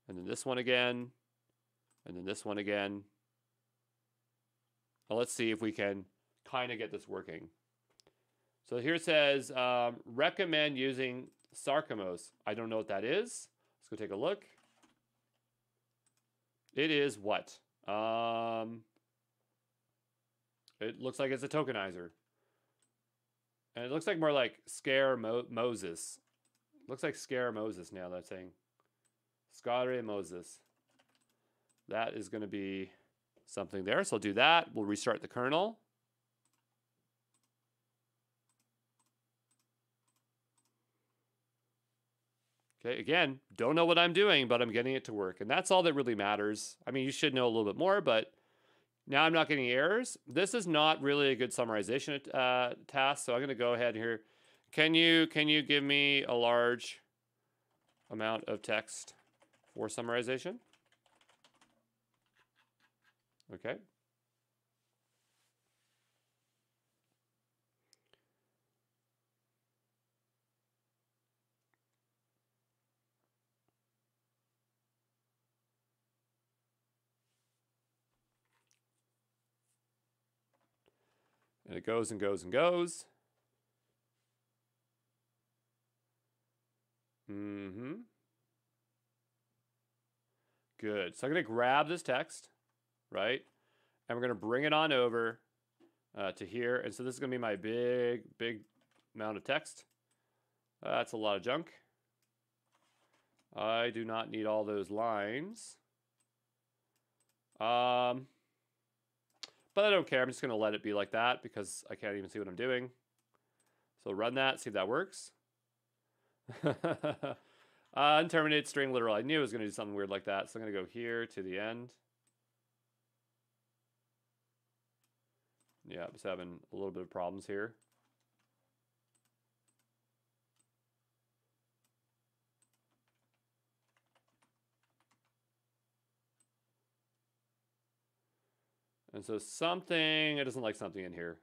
And then this one again. And then this one again. Well, let's see if we can kind of get this working. So here it says, recommend using Sarcomos. I don't know what that is. Let's go take a look. It is what? It looks like it's a tokenizer. And it looks like more like Scare Moses. Looks like Scare Moses now, that's saying. Scare Moses. That is going to be something there. So I'll do that. We'll restart the kernel. Okay, again, don't know what I'm doing, but I'm getting it to work. And that's all that really matters. I mean, you should know a little bit more, but now I'm not getting errors. This is not really a good summarization task, so I'm going to go ahead here. Can you give me a large amount of text for summarization? Okay. And it goes and goes and goes. Good. So I'm going to grab this text, right? And we're going to bring it on over to here. And so this is going to be my big amount of text. That's a lot of junk. I do not need all those lines. But I don't care. I'm just going to let it be like that because I can't even see what I'm doing. So run that, see if that works. Unterminate string literal. I knew it was going to do something weird like that. So I'm going to go here to the end. Yeah, I was having a little bit of problems here. And so it doesn't like something in here.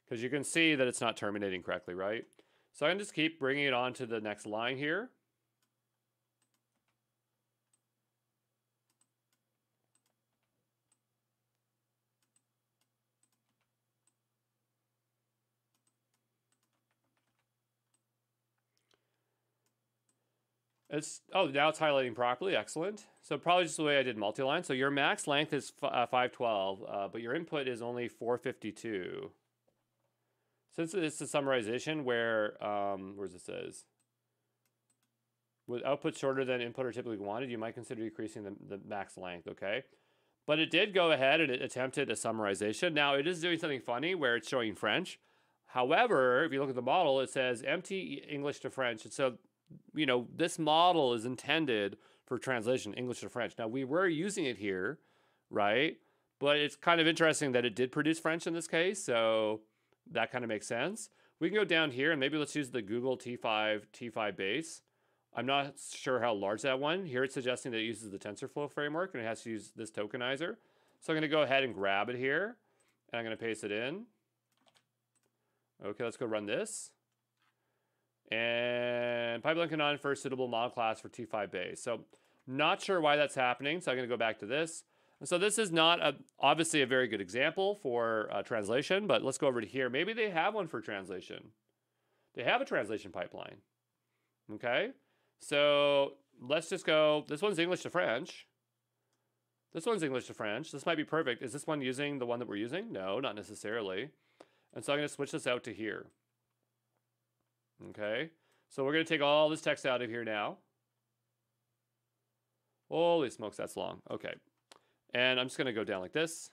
Because you can see that it's not terminating correctly, right? So I can just keep bringing it on to the next line here. Now it's highlighting properly. Excellent. So probably just the way I did multi-line. So your max length is 512, but your input is only 452. Since it's a summarization where, where's it says? With output shorter than input are typically wanted, you might consider decreasing the max length, okay? But it did go ahead and it attempted a summarization. Now, it is doing something funny where it's showing French. However, if you look at the model, it says empty English to French. And so, you know, this model is intended for translation, English to French. Now, we were using it here, right? But it's kind of interesting that it did produce French in this case, so that kind of makes sense. We can go down here, and maybe let's use the Google T5 base. I'm not sure how large that one. Here it's suggesting that it uses the TensorFlow framework, and it has to use this tokenizer. So I'm going to go ahead and grab it here, and I'm going to paste it in. Okay, let's go run this. And pipeline cannot infer suitable model class for T5 base. So not sure why that's happening. So I'm going to go back to this. And so this is not obviously a very good example for translation, but let's go over to here. Maybe they have one for translation. They have a translation pipeline. Okay. So let's just go. This one's English to French. This one's English to French. This might be perfect. Is this one using the one that we're using? No, not necessarily. And so I'm going to switch this out to here. Okay, so we're going to take all this text out of here now. Holy smokes, that's long. Okay, and I'm just going to go down like this.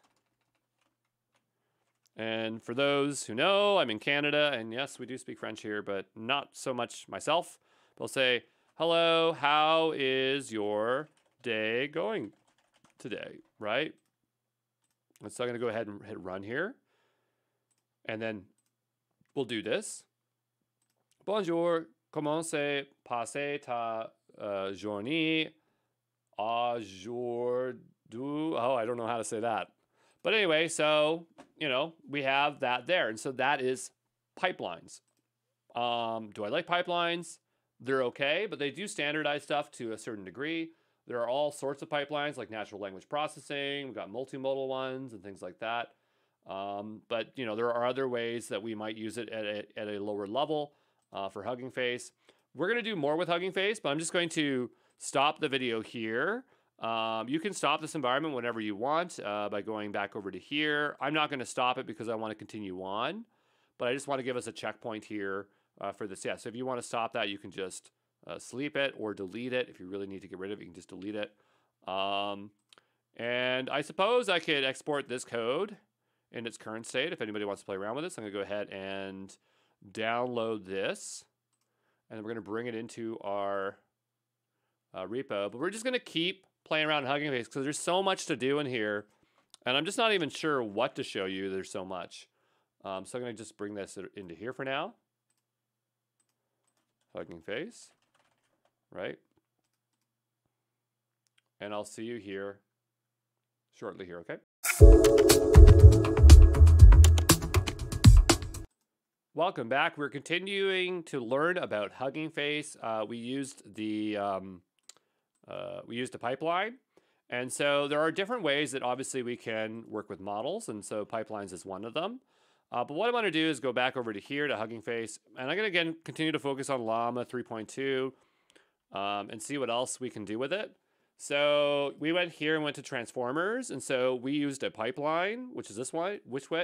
And for those who know, I'm in Canada, and yes, we do speak French here, but not so much myself. They'll say, hello, how is your day going today, right? And so I'm going to go ahead and hit run here. And then we'll do this. Bonjour, comment s'est passée ta journée aujourd'hui? Oh, I don't know how to say that. But anyway, so, you know, we have that there. And so that is pipelines. Do I like pipelines? They're okay, but they do standardize stuff to a certain degree. There are all sorts of pipelines like natural language processing. We've got multimodal ones and things like that. But, you know, there are other ways that we might use it at a lower level. For Hugging Face. We're going to do more with Hugging Face, but I'm just going to stop the video here. You can stop this environment whenever you want by going back over to here. I'm not going to stop it because I want to continue on, but I just want to give us a checkpoint here for this. Yeah, so if you want to stop that, you can just sleep it or delete it. If you really need to get rid of it, you can just delete it. And I suppose I could export this code in its current state if anybody wants to play around with this. I'm going to go ahead and download this, and we're going to bring it into our repo. But we're just going to keep playing around in Hugging Face because there's so much to do in here, and I'm just not even sure what to show you. There's so much. So I'm going to just bring this into here for now. Hugging Face, right? And I'll see you here shortly here, okay? Welcome back. We're continuing to learn about Hugging Face. We used a pipeline, and so there are different ways that obviously we can work with models, and so pipelines is one of them. But what I want to do is go back over to here to Hugging Face, and I'm going to again continue to focus on Llama 3.2 and see what else we can do with it. So we went here and went to transformers, and so we used a pipeline, which is this way.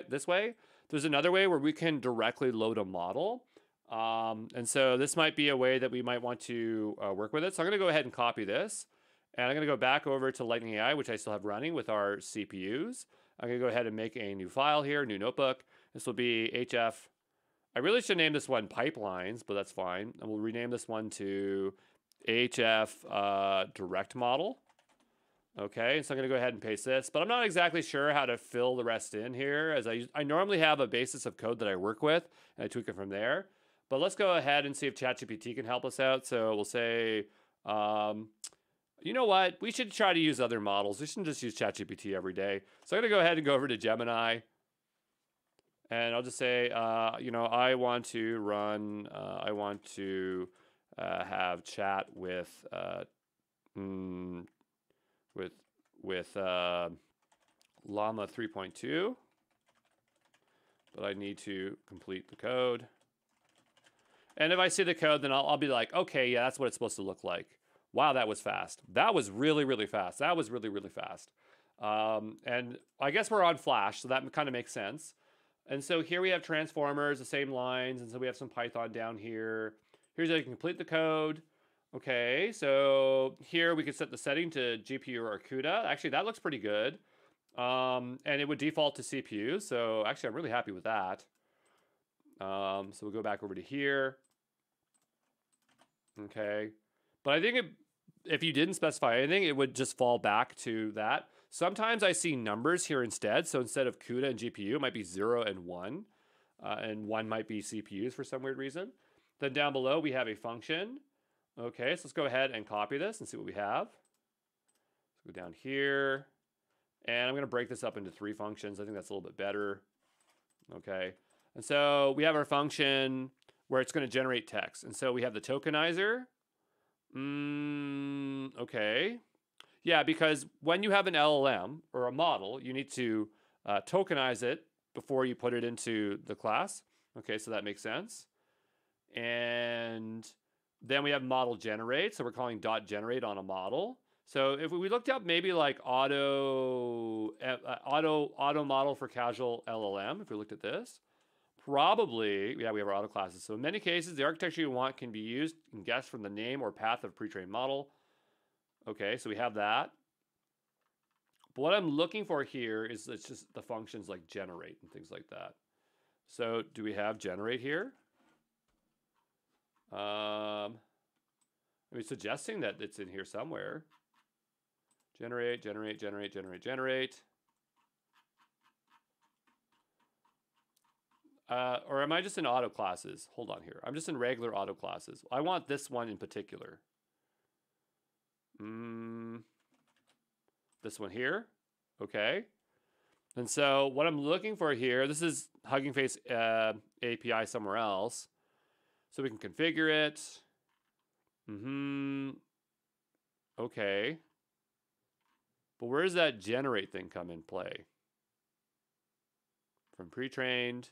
This way. There's another way where we can directly load a model. And so this might be a way that we might want to work with it. So I'm going to go ahead and copy this. And I'm going to go back over to Lightning AI, which I still have running with our CPUs. I'm going to go ahead and make a new file here, new notebook. This will be HF I really should name this one pipelines, but that's fine. And we'll rename this one to HF direct model. Okay, so I'm going to go ahead and paste this, but I'm not exactly sure how to fill the rest in here, as I normally have a basis of code that I work with, and I tweak it from there. But let's go ahead and see if ChatGPT can help us out. So we'll say, you know what? We should try to use other models. We shouldn't just use ChatGPT every day. So I'm going to go ahead and go over to Gemini. And I'll just say, you know, I want to run, I want to have chat with Llama 3.2, but I need to complete the code. And if I see the code, then I'll be like, okay, yeah, that's what it's supposed to look like. Wow, that was fast. That was really, really fast. That was really, really fast. And I guess we're on Flash, so that kind of makes sense. And so here we have transformers, the same lines, and so we have some Python down here. Here's how you can complete the code. Okay, so here we could set the setting to GPU or CUDA. Actually, that looks pretty good. And it would default to CPU, so actually I'm really happy with that. So we'll go back over to here. Okay, but I think if you didn't specify anything, it would just fall back to that. Sometimes I see numbers here instead. So instead of CUDA and GPU, it might be 0 and 1. And 1 might be CPUs for some weird reason. Then down below, we have a function. Okay, so let's go ahead and copy this and see what we have. Let's go down here. And I'm going to break this up into 3 functions. I think that's a little bit better. Okay, and so we have our function where it's going to generate text. And so we have the tokenizer. Okay. Yeah, because when you have an LLM or a model, you need to tokenize it before you put it into the class. Okay, so that makes sense. And then we have model generate. So we're calling .generate on a model. So if we looked up maybe like auto model for casual LLM, if we looked at this, probably, yeah, we have our auto classes. So in many cases, the architecture you want can be used and guessed from the name or path of pre-trained model. Okay, so we have that. But what I'm looking for here is it's just the functions like generate and things like that. So do we have generate here? I'm suggesting that it's in here somewhere. Generate. Or am I just in auto classes? Hold on here. I'm just in regular auto classes. I want this one in particular. This one here. Okay. And so what I'm looking for here, this is Hugging Face API somewhere else. So we can configure it. Okay. But where does that generate thing come in play? From pre-trained.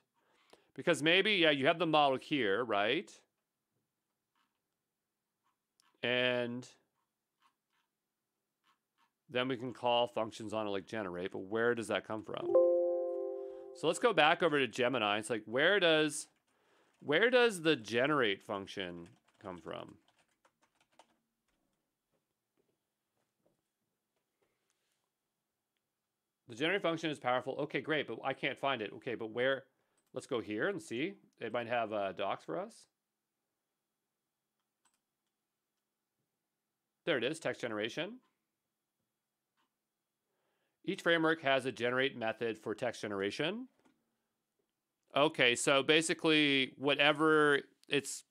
Because maybe, yeah, you have the model here, right? And then we can call functions on it like generate, but where does that come from? So let's go back over to Gemini. It's like, where does the generate function come from? The generate function is powerful. Okay, great, but I can't find it. Okay, but where? Let's go here and see. It might have docs for us. There it is, text generation. Each framework has a generate method for text generation. Okay, so basically whatever it's,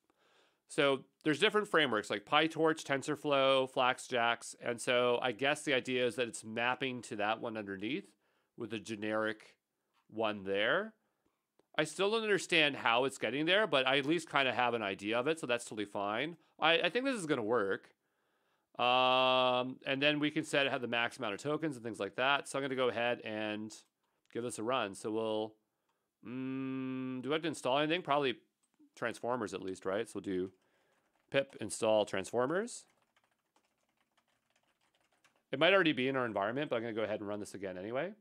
so there's different frameworks like PyTorch, TensorFlow, FlaxJax, and so I guess the idea is that it's mapping to that one underneath with a generic one there. I still don't understand how it's getting there, but I at least kind of have an idea of it, so that's totally fine. I think this is going to work. And then we can set have the max amount of tokens and things like that. So I'm going to go ahead and give this a run. So we'll, do I have to install anything? Probably transformers at least, right? So we'll do pip install transformers. It might already be in our environment, but I'm going to go ahead and run this again anyway.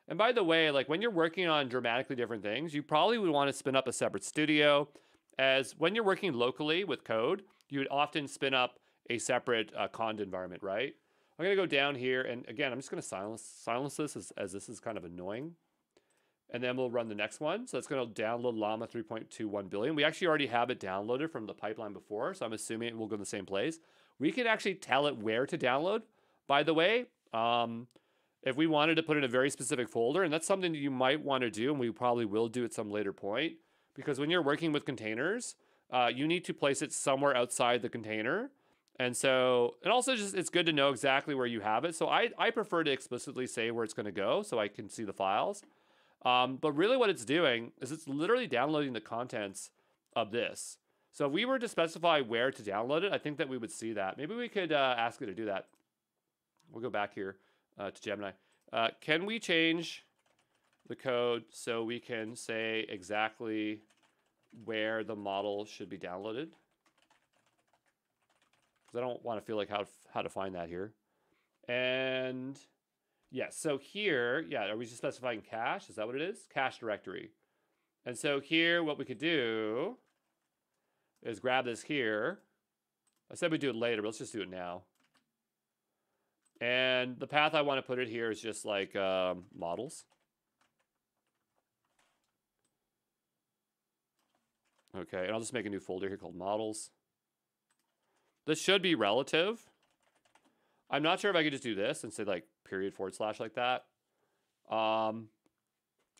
And by the way, like when you're working on dramatically different things, you probably would want to spin up a separate studio, as when you're working locally with code, you would often spin up a separate cond environment, right? I'm going to go down here, and again, I'm just going to silence this as this is kind of annoying. And then we'll run the next one. So it's going to download Llama 3.21 billion. We actually already have it downloaded from the pipeline before, so I'm assuming it will go in the same place. We can actually tell it where to download, by the way. If we wanted to put in a very specific folder, and that's something that you might want to do, and we probably will do at some later point, because when you're working with containers, you need to place it somewhere outside the container. And so, and also just, it's good to know exactly where you have it. So I prefer to explicitly say where it's going to go so I can see the files. But really what it's doing is it's literally downloading the contents of this. So if we were to specify where to download it, I think that we would see that. Maybe we could ask it to do that. We'll go back here to Gemini. Can we change the code so we can say exactly where the model should be downloaded? Because I don't want to feel like how to find that here. And yes, so here, yeah, are we just specifying cache? Is that what it is? Cache directory. And so here, what we could do is grab this here. I said we'd do it later, but let's just do it now. And the path I want to put it here is just like models. Okay, and I'll just make a new folder here called models. This should be relative. I'm not sure if I could just do this and say like period / like that.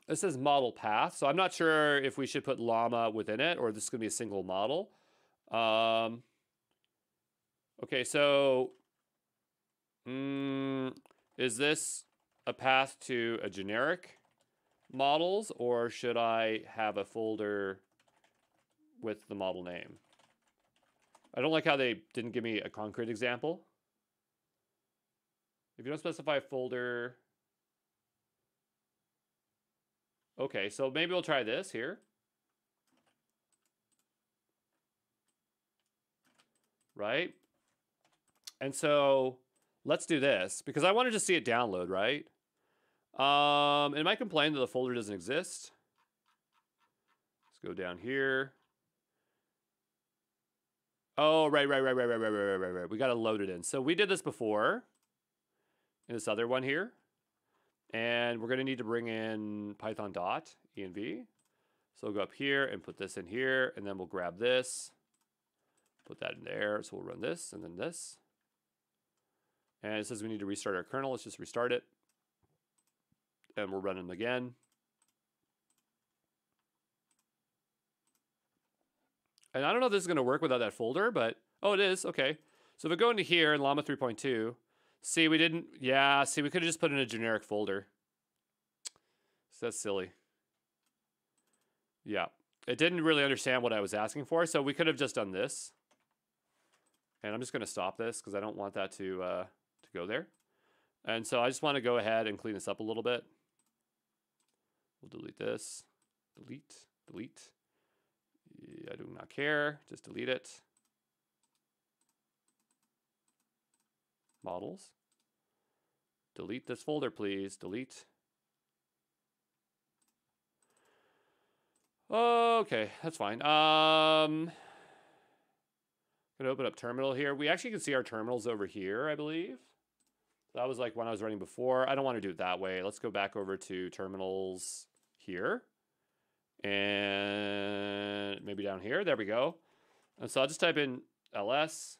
This says model path, so I'm not sure if we should put llama within it or this is going to be a single model. Okay, so is this a path to a generic models, or should I have a folder with the model name? I don't like how they didn't give me a concrete example. If you don't specify a folder. Okay, so maybe we'll try this here. Right? And so let's do this because I wanted to see it download, right? It might complain that the folder doesn't exist. Let's go down here. Oh, right. We got to load it in. So we did this before in this other one here. And we're going to need to bring in Python dot env. So we'll go up here and put this in here. And then we'll grab this. Put that in there. So we'll run this and then this. And it says we need to restart our kernel. Let's just restart it. And we'll run them again. And I don't know if this is going to work without that folder, but oh, it is. Okay. So if we go into here in Llama 3.2, see, we didn't, yeah, see, we could have just put in a generic folder. So that's silly. Yeah. It didn't really understand what I was asking for, so we could have just done this. And I'm just going to stop this because I don't want that to go there. And so I just want to go ahead and clean this up a little bit. We'll delete this. Delete. I do not care. Just delete it. Models. Delete this folder, please. Delete. Okay, that's fine. I'm gonna open up terminal here. We actually can see our terminals over here, I believe. That was like when I was running before. I don't want to do it that way. Let's go back over to terminals here. And maybe down here. There we go. And so I'll just type in ls.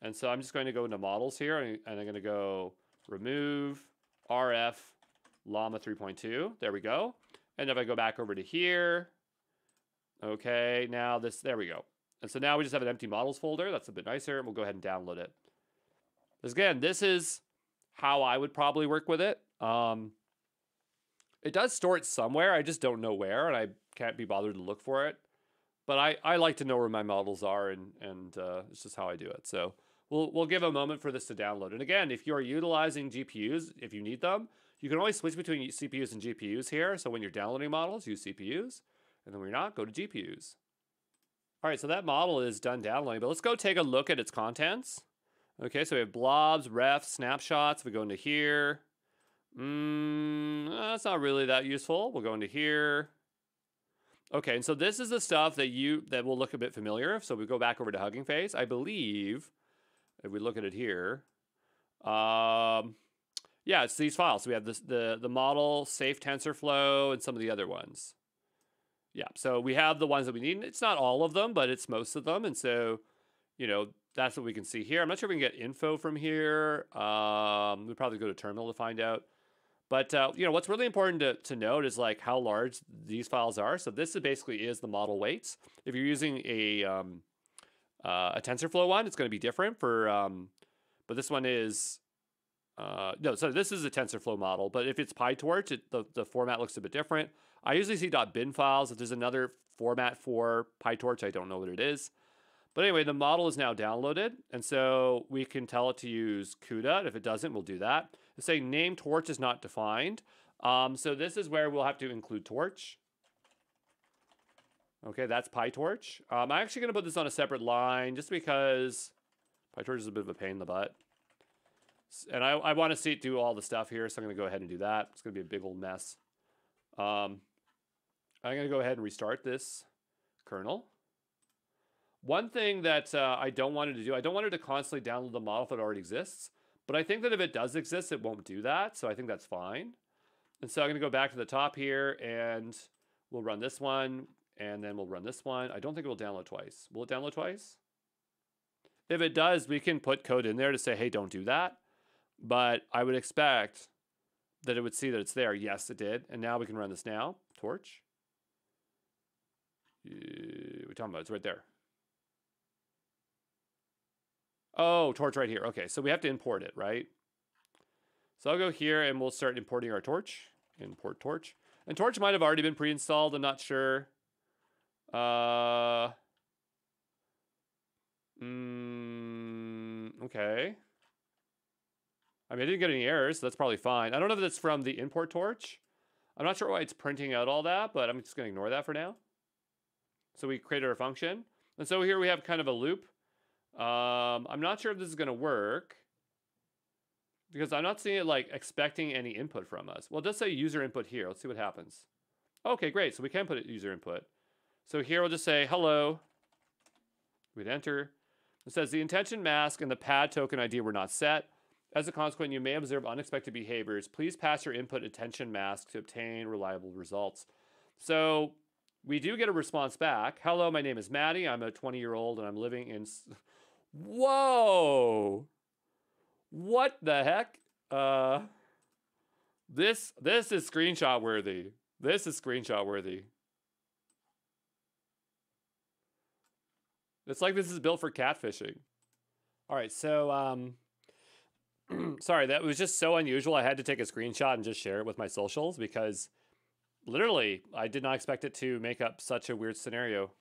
And so I'm just going to go into models here. And I'm going to go remove rf llama 3.2. There we go. And if I go back over to here. Okay, now this, there we go. And so now we just have an empty models folder. That's a bit nicer. And we'll go ahead and download it. Because again, this is how I would probably work with it. It does store it somewhere. I just don't know where, and I can't be bothered to look for it. But I like to know where my models are, and it's just how I do it. So we'll give a moment for this to download. And again, if you're utilizing GPUs, if you need them, you can always switch between CPUs and GPUs here. So when you're downloading models, use CPUs. And then when you're not, go to GPUs. All right, so that model is done downloading. But let's go take a look at its contents. Okay, so we have blobs, refs, snapshots. We go into here. That's not really that useful. We'll go into here. Okay, and so this is the stuff that will look a bit familiar. So we go back over to Hugging Face. I believe, if we look at it here, Yeah, it's these files. So we have this, the model, safe TensorFlow, and some of the other ones. Yeah, so we have the ones that we need. It's not all of them, but it's most of them. And so, you know, that's what we can see here. I'm not sure if we can get info from here. We'd probably go to terminal to find out. But, you know, what's really important to note is like how large these files are. So this basically is the model weights. If you're using a TensorFlow one, it's going to be different for, but this one is, no, so this is a TensorFlow model, but if it's PyTorch, the format looks a bit different. I usually see .bin files. If there's another format for PyTorch, I don't know what it is. But anyway, the model is now downloaded, and so we can tell it to use CUDA. If it doesn't, we'll do that. It's saying name torch is not defined. So this is where we'll have to include torch. Okay, that's PyTorch. I'm actually going to put this on a separate line just because PyTorch is a bit of a pain in the butt. And I want to see it do all the stuff here, so I'm going to go ahead and do that. It's going to be a big old mess. I'm going to go ahead and restart this kernel. One thing that I don't want it to do, I don't want it to constantly download the model if it already exists. But I think that if it does exist, it won't do that. So I think that's fine. And so I'm going to go back to the top here, and we'll run this one, and then we'll run this one. I don't think it will download twice. Will it download twice? If it does, we can put code in there to say, hey, don't do that. But I would expect that it would see that it's there. Yes, it did. And now we can run this now. Torch. We're talking about it's right there. Oh, torch right here. Okay, so we have to import it, right? So I'll go here and we'll start importing our torch. Import torch. And torch might have already been pre-installed. I'm not sure. Okay. I mean, I didn't get any errors, so that's probably fine. I don't know if that's from the import torch. I'm not sure why it's printing out all that, but I'm just going to ignore that for now. So we created our function. And so here we have kind of a loop. I'm not sure if this is going to work because I'm not seeing it like expecting any input from us. Well, it does say user input here. Let's see what happens. Okay, great. So we can put it user input. So here we'll just say hello. We'd enter. It says the intention mask and the pad token ID were not set. As a consequence, you may observe unexpected behaviors. Please pass your input attention mask to obtain reliable results. So we do get a response back. Hello, my name is Maddie. I'm a 20-year-old and I'm living in... Whoa! What the heck? This is screenshot worthy. This is screenshot worthy. It's like this is built for catfishing. All right, so sorry, that was just so unusual. I had to take a screenshot and just share it with my socials because literally I did not expect it to make up such a weird scenario.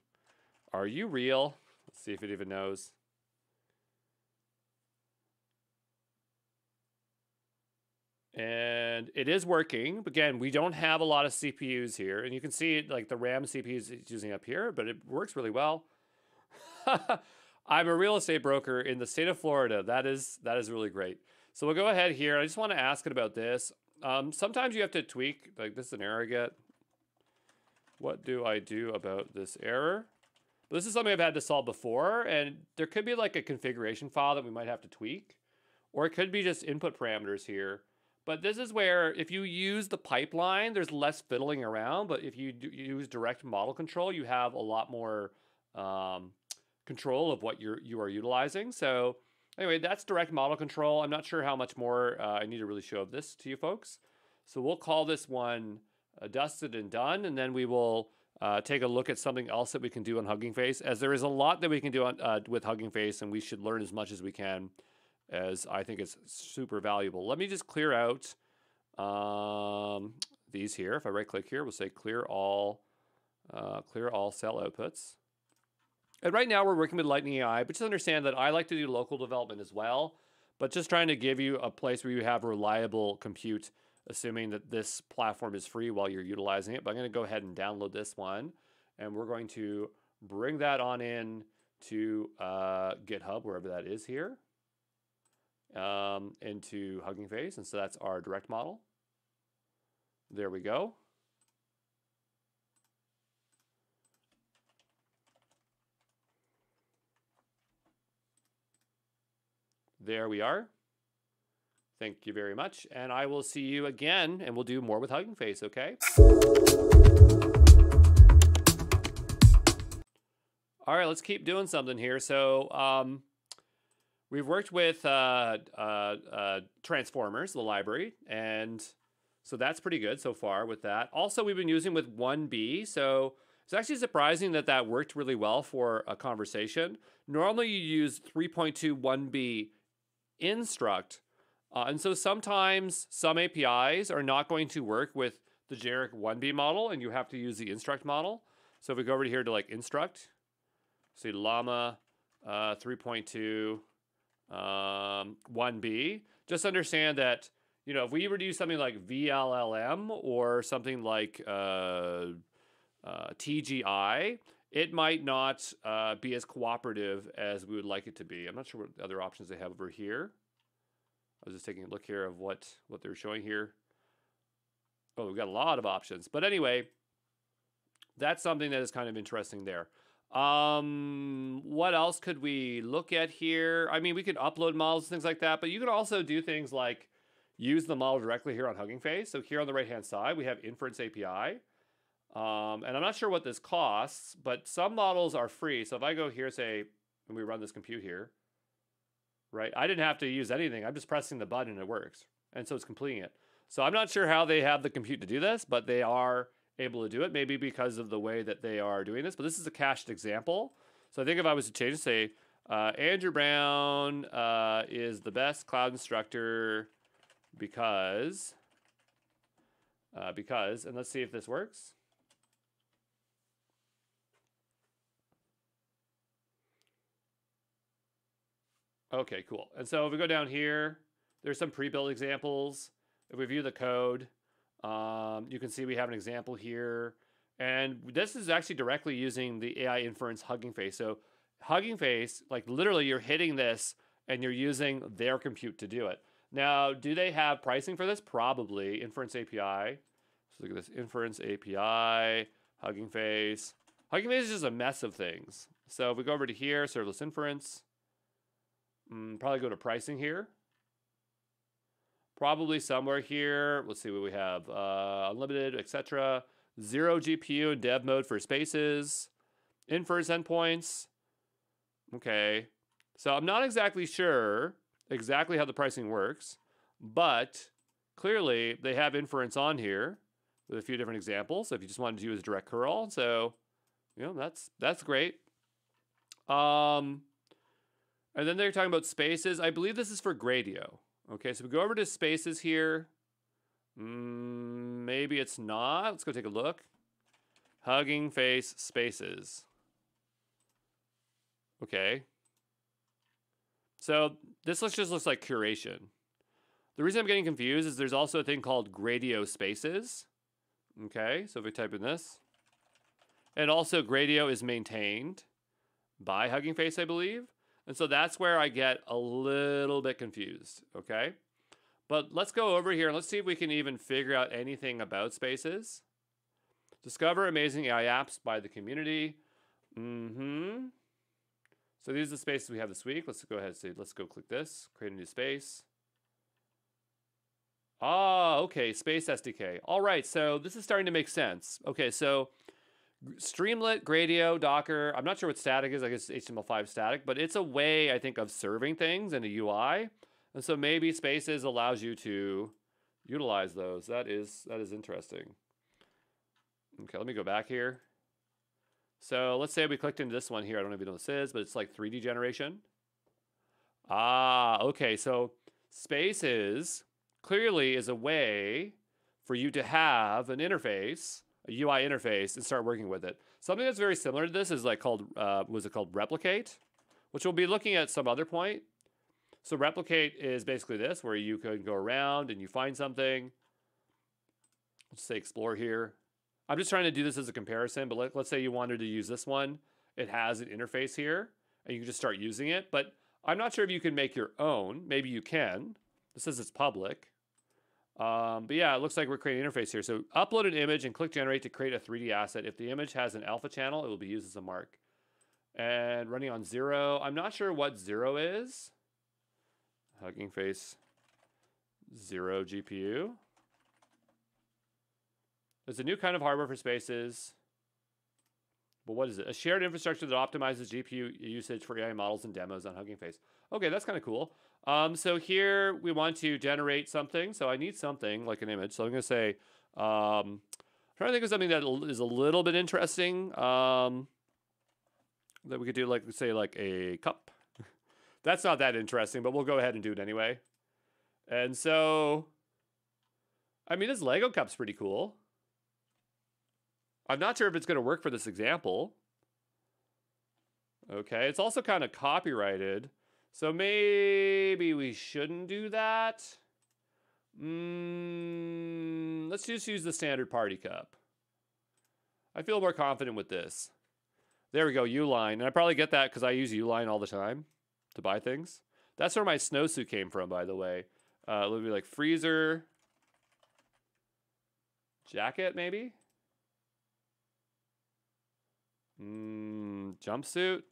Are you real? Let's see if it even knows. And it is working. Again, we don't have a lot of CPUs here. And you can see like the RAM CPUs it's using up here, but it works really well. I'm a real estate broker in the state of Florida. That is really great. So we'll go ahead here. I just want to ask it about this. Sometimes you have to tweak, like this is an error I get. What do I do about this error? This is something I've had to solve before, and there could be like a configuration file that we might have to tweak, or it could be just input parameters here. But this is where if you use the pipeline, there's less fiddling around. But if you use direct model control, you have a lot more control of what you are utilizing. So anyway, that's direct model control. I'm not sure how much more I need to really show of this to you folks. So we'll call this one dusted and done, and then we will take a look at something else that we can do on Hugging Face, as there is a lot that we can do on, with Hugging Face, and we should learn as much as we can, as I think it's super valuable. Let me just clear out these here. If I right click here, we'll say clear all cell outputs. And right now we're working with Lightning AI, but just understand that I like to do local development as well, but just trying to give you a place where you have reliable compute, assuming that this platform is free while you're utilizing it. But I'm going to go ahead and download this one, and we're going to bring that on in to GitHub, wherever that is here, into Hugging Face. And so that's our direct model. There we go. There we are. Thank you very much. And I will see you again, and we'll do more with Hugging Face, okay? All right, let's keep doing something here. So we've worked with transformers, the library, and so that's pretty good so far with that. Also, we've been using with 1B, so it's actually surprising that that worked really well for a conversation. Normally, you use 3.2 1B instruct, and so sometimes some APIs are not going to work with the generic 1B model, and you have to use the instruct model. So if we go over here to like instruct, see llama 3.2 1B, just understand that, you know, if we were to use something like VLLM or something like TGI, it might not be as cooperative as we would like it to be. I'm not sure what other options they have over here. I was just taking a look here of what they're showing here. Oh, we've got a lot of options. But anyway, that's something that is kind of interesting there. What else could we look at here? I mean, we could upload models, things like that, but you can also do things like use the model directly here on Hugging Face. So here on the right-hand side, we have Inference API. And I'm not sure what this costs, but some models are free. So if I go here, say, when we run this compute here, right, I didn't have to use anything. I'm just pressing the button and it works. And so it's completing it. So I'm not sure how they have the compute to do this, but they are able to do it, maybe because of the way that they are doing this. But this is a cached example. So I think if I was to change, say, Andrew Brown is the best cloud instructor because, and let's see if this works. Okay, cool. And so if we go down here, there's some pre-built examples. If we view the code, you can see we have an example here. And this is actually directly using the AI inference Hugging Face. So Hugging Face, like literally you're hitting this and you're using their compute to do it. Now, do they have pricing for this? Probably. Inference API. So look at this. Inference API, Hugging Face. Hugging Face is just a mess of things. So if we go over to here, serverless inference, probably go to pricing here. Probably somewhere here. Let's see what we have. Unlimited, etc. 0 GPU and dev mode for spaces. Inference endpoints. Okay. So I'm not exactly sure exactly how the pricing works, but clearly they have inference on here with a few different examples if you just wanted to use direct curl. So, you know, that's great. And then they're talking about spaces. I believe this is for Gradio. Okay, so we go over to spaces here. Maybe it's not. Let's go take a look. Hugging Face spaces. Okay. So this just looks like curation. The reason I'm getting confused is there's also a thing called Gradio spaces. Okay, so if we type in this. And also Gradio is maintained by Hugging Face, I believe. And so that's where I get a little bit confused, okay? But let's go over here and let's see if we can even figure out anything about spaces. Discover amazing AI apps by the community. So these are the spaces we have this week. Let's go ahead and say, let's go click this, create a new space. Ah, okay, Space SDK. All right, so this is starting to make sense. Okay, so Streamlit, Gradio, Docker. I'm not sure what static is. I guess it's HTML5 static, but it's a way, I think, of serving things in a UI. And so maybe Spaces allows you to utilize those. That is interesting. Okay, let me go back here. So let's say we clicked into this one here. I don't know if you know what this is, but it's like 3D generation. Ah, okay. So Spaces clearly is a way for you to have an interface, a UI interface, and start working with it. Something that's very similar to this is like called, was it called Replicate? Which we'll be looking at some other point. So Replicate is basically this, where you can go around and you find something. Let's say explore here. I'm just trying to do this as a comparison, but let's say you wanted to use this one. It has an interface here, and you can just start using it. But I'm not sure if you can make your own. Maybe you can. This says it's public. But yeah, it looks like we're creating an interface here. So upload an image and click generate to create a 3D asset. If the image has an alpha channel, it will be used as a mark. And running on 0. I'm not sure what 0 is. Hugging Face 0 GPU. There's a new kind of hardware for spaces. But what is it? A shared infrastructure that optimizes GPU usage for AI models and demos on Hugging Face. Okay, that's kind of cool. So here we want to generate something. So I need something like an image. So I'm going to say, I'm trying to think of something that is a little bit interesting that we could do, like, say, like a cup. That's not that interesting, but we'll go ahead and do it anyway. And so, I mean, this Lego cup's pretty cool. I'm not sure if it's going to work for this example. Okay, it's also kind of copyrighted. So maybe we shouldn't do that. Let's just use the standard party cup. I feel more confident with this. There we go, Uline. And I probably get that because I use Uline all the time to buy things. That's where my snowsuit came from, by the way. It would be like freezer, jacket, maybe? Jumpsuit.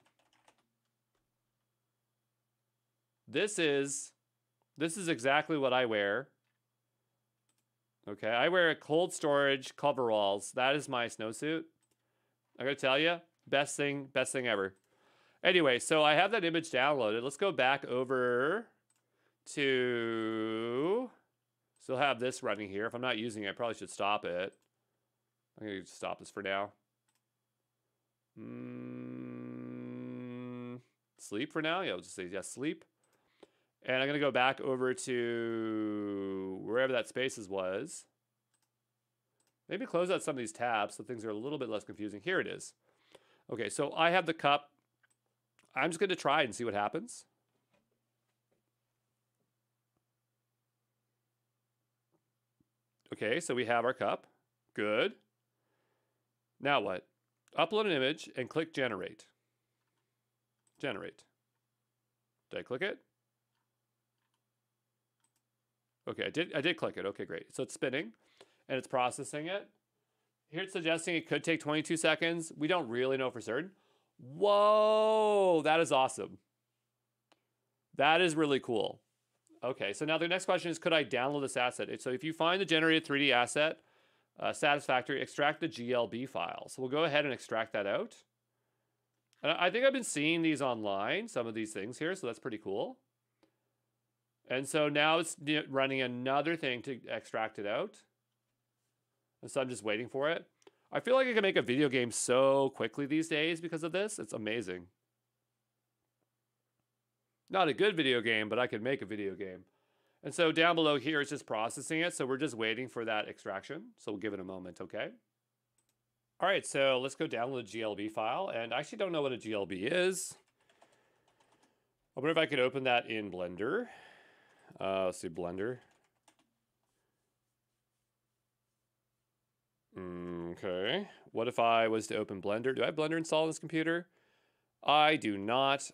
This is exactly what I wear. Okay, I wear cold storage coveralls. That is my snowsuit. I gotta tell you, best thing ever. Anyway, so I have that image downloaded. Let's go back over to, still have this running here. If I'm not using it, I probably should stop it. I'm gonna stop this for now. Sleep for now? Yeah, I'll just say yes, sleep. And I'm gonna go back over to wherever that spaces was. Maybe close out some of these tabs so things are a little bit less confusing. Here it is. Okay, so I have the cup. I'm just gonna try and see what happens. Okay, so we have our cup. Good. Now what? Upload an image and click generate. Generate. Did I click it? Okay, I did click it. Okay, great. So it's spinning and it's processing it. Here it's suggesting it could take 22 seconds. We don't really know for certain. Whoa, that is awesome. That is really cool. Okay, so now the next question is, could I download this asset? So if you find the generated 3D asset satisfactory, extract the GLB file. So we'll go ahead and extract that out. And I think I've been seeing these online, some of these things here, so that's pretty cool. And so now it's running another thing to extract it out. And so I'm just waiting for it. I feel like I can make a video game so quickly these days because of this. It's amazing. Not a good video game, but I can make a video game. And so down below here, it's just processing it. So we're just waiting for that extraction. So we'll give it a moment, okay? All right, so let's go download the GLB file. And I actually don't know what a GLB is. I wonder if I could open that in Blender. Let's see, Blender. Okay. What if I was to open Blender? Do I have Blender installed on this computer? I do not.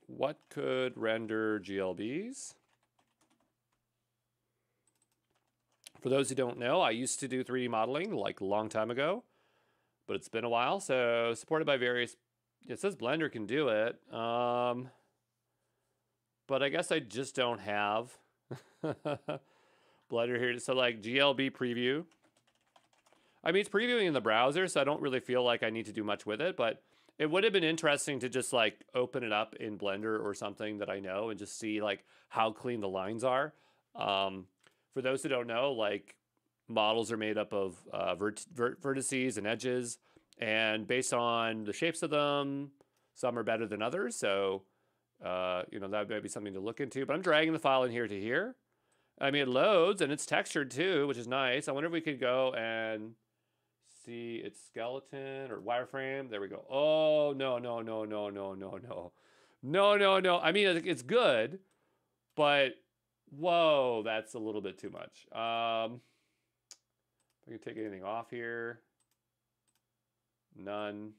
What could render GLBs? For those who don't know, I used to do 3D modeling like a long time ago, but it's been a while. So supported by various, it says Blender can do it. But I guess I just don't have Blender here. So like GLB preview. I mean, it's previewing in the browser, so I don't really feel like I need to do much with it, but it would have been interesting to just like open it up in Blender or something that I know and just see like how clean the lines are. For those who don't know, like models are made up of vertices and edges, and based on the shapes of them, some are better than others. So, you know, that might be something to look into. But I'm dragging the file in here to here. I mean, it loads and it's textured too, which is nice. I wonder if we could go and see its skeleton or wireframe. There we go. Oh, no. I mean, it's good, but whoa, that's a little bit too much. If I can take anything off here. None.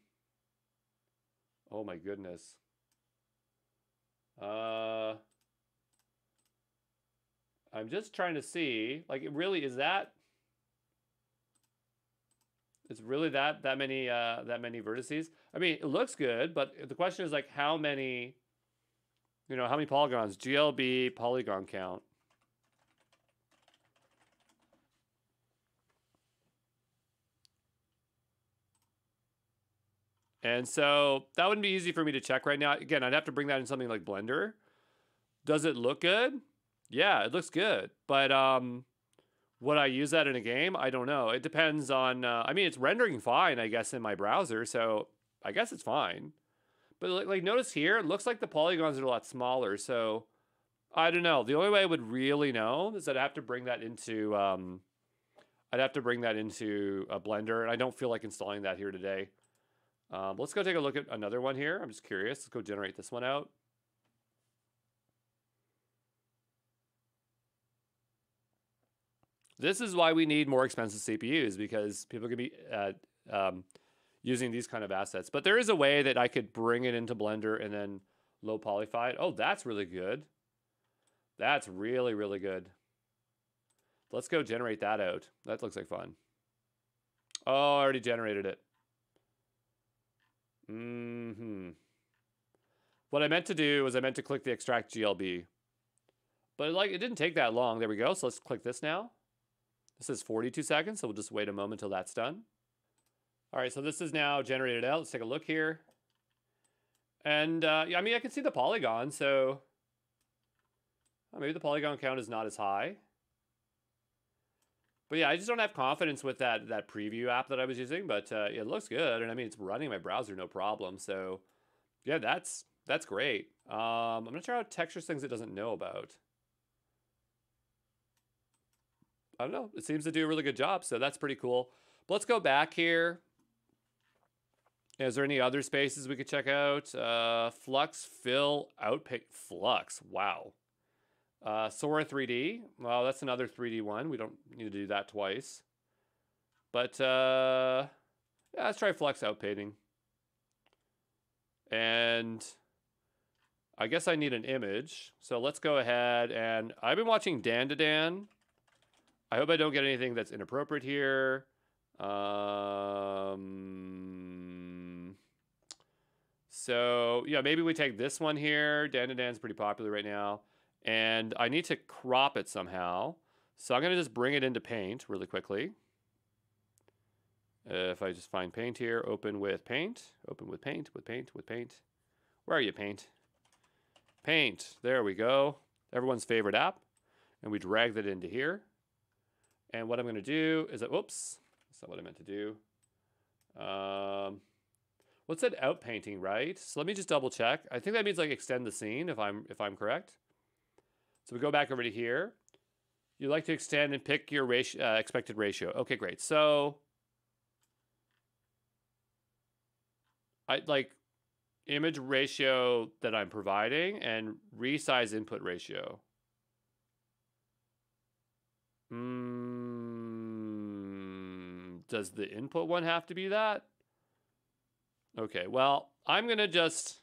Oh my goodness. I'm just trying to see, like, it really is that. It's really that many vertices. I mean, it looks good, but the question is like how many, you know, how many polygons? GLB polygon count. And so that wouldn't be easy for me to check right now. Again, I'd have to bring that in something like Blender. Does it look good? Yeah, it looks good. But would I use that in a game? I don't know. It depends on, I mean, it's rendering fine, I guess, in my browser. So I guess it's fine. But like notice here, it looks like the polygons are a lot smaller. So I don't know. The only way I would really know is that I have to bring that into, I'd have to bring that into a Blender. And I don't feel like installing that here today. Let's go take a look at another one here. I'm just curious. Let's go generate this one out. This is why we need more expensive CPUs, because people can be using these kind of assets. But there is a way that I could bring it into Blender and then low polyfy it. Oh, that's really good. That's really, really good. Let's go generate that out. That looks like fun. Oh, I already generated it. What I meant to do was I meant to click the extract GLB. But like it didn't take that long. There we go. So let's click this now. This is 42 seconds, so we'll just wait a moment until that's done. All right, so this is now generated out. Let's take a look here. And yeah, I mean, I can see the polygon, so maybe the polygon count is not as high. But yeah, I just don't have confidence with that preview app that I was using, but it looks good. And I mean, it's running my browser, no problem. So yeah, that's great. I'm gonna try out textures things it doesn't know about. I don't know. It seems to do a really good job, so that's pretty cool. But let's go back here. Is there any other spaces we could check out? Flux, fill, outpaint, flux. Wow. Sora 3D. Well, that's another 3D one. We don't need to do that twice. But yeah, let's try flux outpainting. And I guess I need an image. So let's go ahead and I've been watching Dan to Dan. I hope I don't get anything that's inappropriate here. So yeah, maybe we take this one here. Dan to Dan's pretty popular right now. And I need to crop it somehow. So I'm going to just bring it into Paint really quickly. If I just find Paint here, open with Paint. Open with Paint, with Paint, with Paint. Where are you, Paint? Paint. There we go. Everyone's favorite app. And we drag that into here. And what I'm going to do is that, whoops, that's not what I meant to do. What's that outpainting, right? So let me just double check. I think that means like extend the scene if I'm correct. So we go back over to here. You like to extend and pick your ratio, expected ratio. Okay, great. So I like image ratio that I'm providing and resize input ratio. Does the input one have to be that? Okay, well, I'm going to just...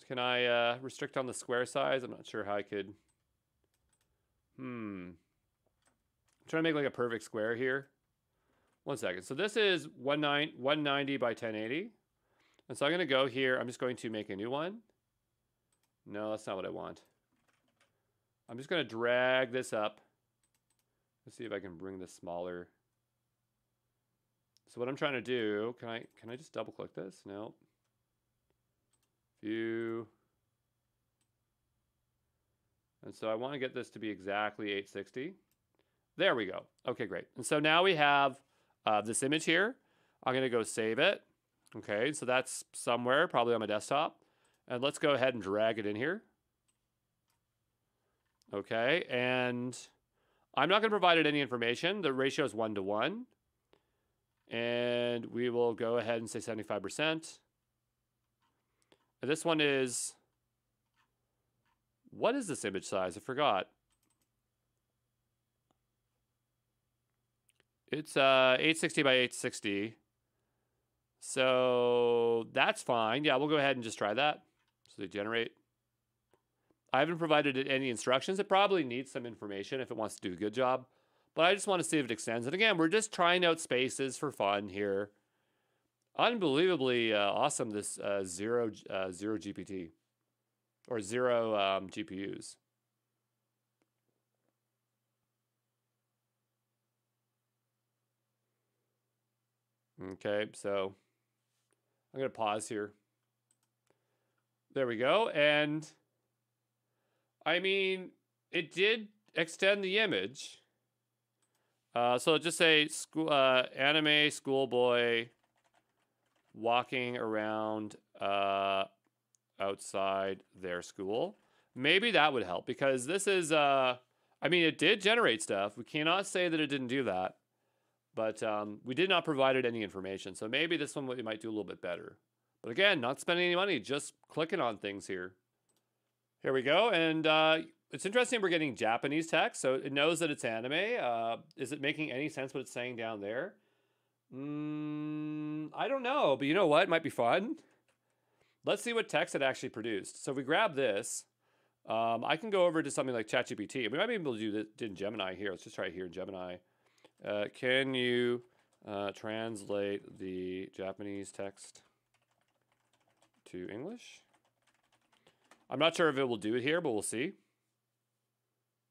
Can I restrict on the square size? I'm not sure how I could... I'm trying to make like a perfect square here. 1 second. So this is 190 by 1080. And so I'm going to go here. I'm just going to make a new one. No, that's not what I want. I'm just going to drag this up. Let's see if I can bring this smaller. So what I'm trying to do, can I just double click this? No. View. And so I want to get this to be exactly 860. There we go. Okay, great. And so now we have this image here. I'm going to go save it. Okay, so that's somewhere, probably on my desktop. And let's go ahead and drag it in here. Okay, and I'm not going to provide it any information. The ratio is 1:1. And we will go ahead and say 75%. And this one is, what is this image size? I forgot. It's 860 by 860. So that's fine. Yeah, we'll go ahead and just try that. So they generate. I haven't provided it any instructions. It probably needs some information if it wants to do a good job. But I just want to see if it extends. And again, we're just trying out spaces for fun here. Unbelievably awesome, this zero GPT. Or zero GPUs. Okay, so I'm going to pause here. There we go. And I mean, it did extend the image. So just say school, anime schoolboy walking around outside their school. Maybe that would help because this is, I mean, it did generate stuff. We cannot say that it didn't do that, but we did not provide it any information. So maybe this one we might do a little bit better. But again, not spending any money, just clicking on things here. Here we go. And it's interesting we're getting Japanese text, so it knows that it's anime. Is it making any sense what it's saying down there? I don't know, but you know what? It might be fun. Let's see what text it actually produced. So if we grab this, I can go over to something like ChatGPT. We might be able to do this in Gemini here. Let's just try it here in Gemini. Can you translate the Japanese text to English? I'm not sure if it will do it here, but we'll see.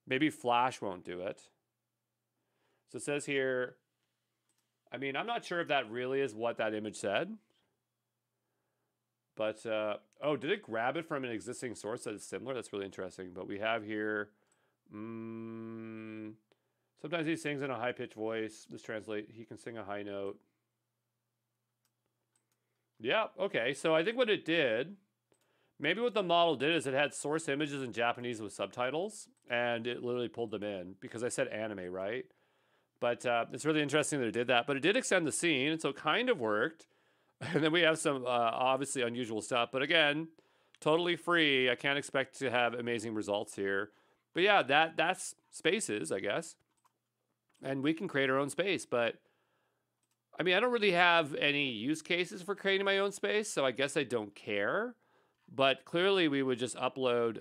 Maybe Flash won't do it. So it says here, I mean, I'm not sure if that really is what that image said. But, oh, did it grab it from an existing source that is similar? That's really interesting. But we have here, sometimes he sings in a high-pitched voice. Let's translate. He can sing a high note. Yeah, okay. So I think what it did, maybe what the model did is it had source images in Japanese with subtitles, and it literally pulled them in because I said anime, right? But it's really interesting that it did that. But it did extend the scene, and so it kind of worked. And then we have some obviously unusual stuff. But again, totally free. I can't expect to have amazing results here. But yeah, that's spaces, I guess. And we can create our own space. But I mean, I don't really have any use cases for creating my own space, so I guess I don't care. But clearly we would just upload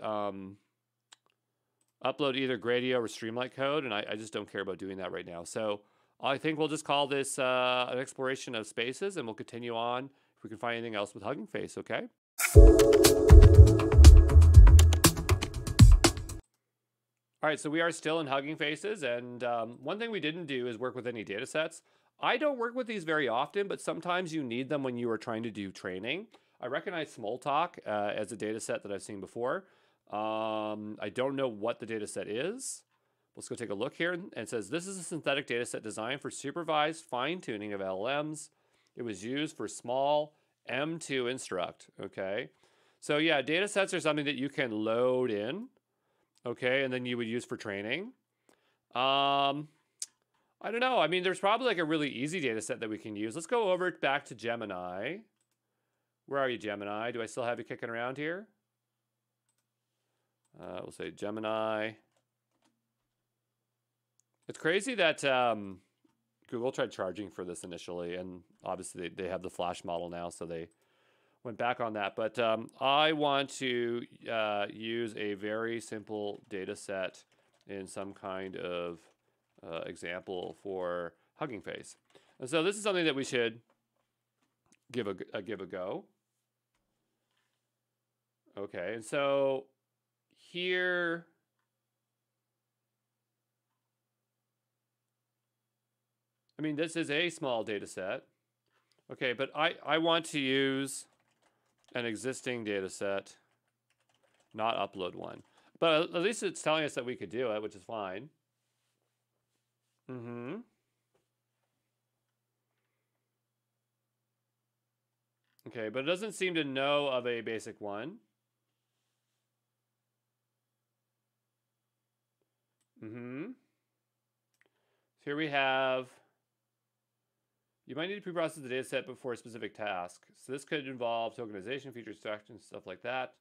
either Gradio or Streamlight code, and I just don't care about doing that right now. So I think we'll just call this an exploration of spaces, and we'll continue on if we can find anything else with Hugging Face, okay? All right, so we are still in Hugging Faces, and one thing we didn't do is work with any data sets. I don't work with these very often, but sometimes you need them when you are trying to do training. I recognize Smalltalk as a data set that I've seen before. I don't know what the data set is. Let's go take a look here. And it says, this is a synthetic data set designed for supervised fine-tuning of LLMs. It was used for small M2 instruct, okay? So yeah, data sets are something that you can load in, okay, and then you would use for training. I don't know. I mean, there's probably like a really easy data set that we can use. Let's go over back to Gemini. Where are you, Gemini? Do I still have you kicking around here? We'll say Gemini. It's crazy that Google tried charging for this initially, and obviously they have the Flash model now, so they went back on that. But I want to use a very simple data set in some kind of example for Hugging Face. And so this is something that we should give a go. Okay, and so here, I mean, this is a small data set. Okay, but I want to use an existing data set, not upload one. But at least it's telling us that we could do it, which is fine. Okay, but it doesn't seem to know of a basic one. Here we have, you might need to pre-process the data set before a specific task. So this could involve tokenization, feature extraction, stuff like that.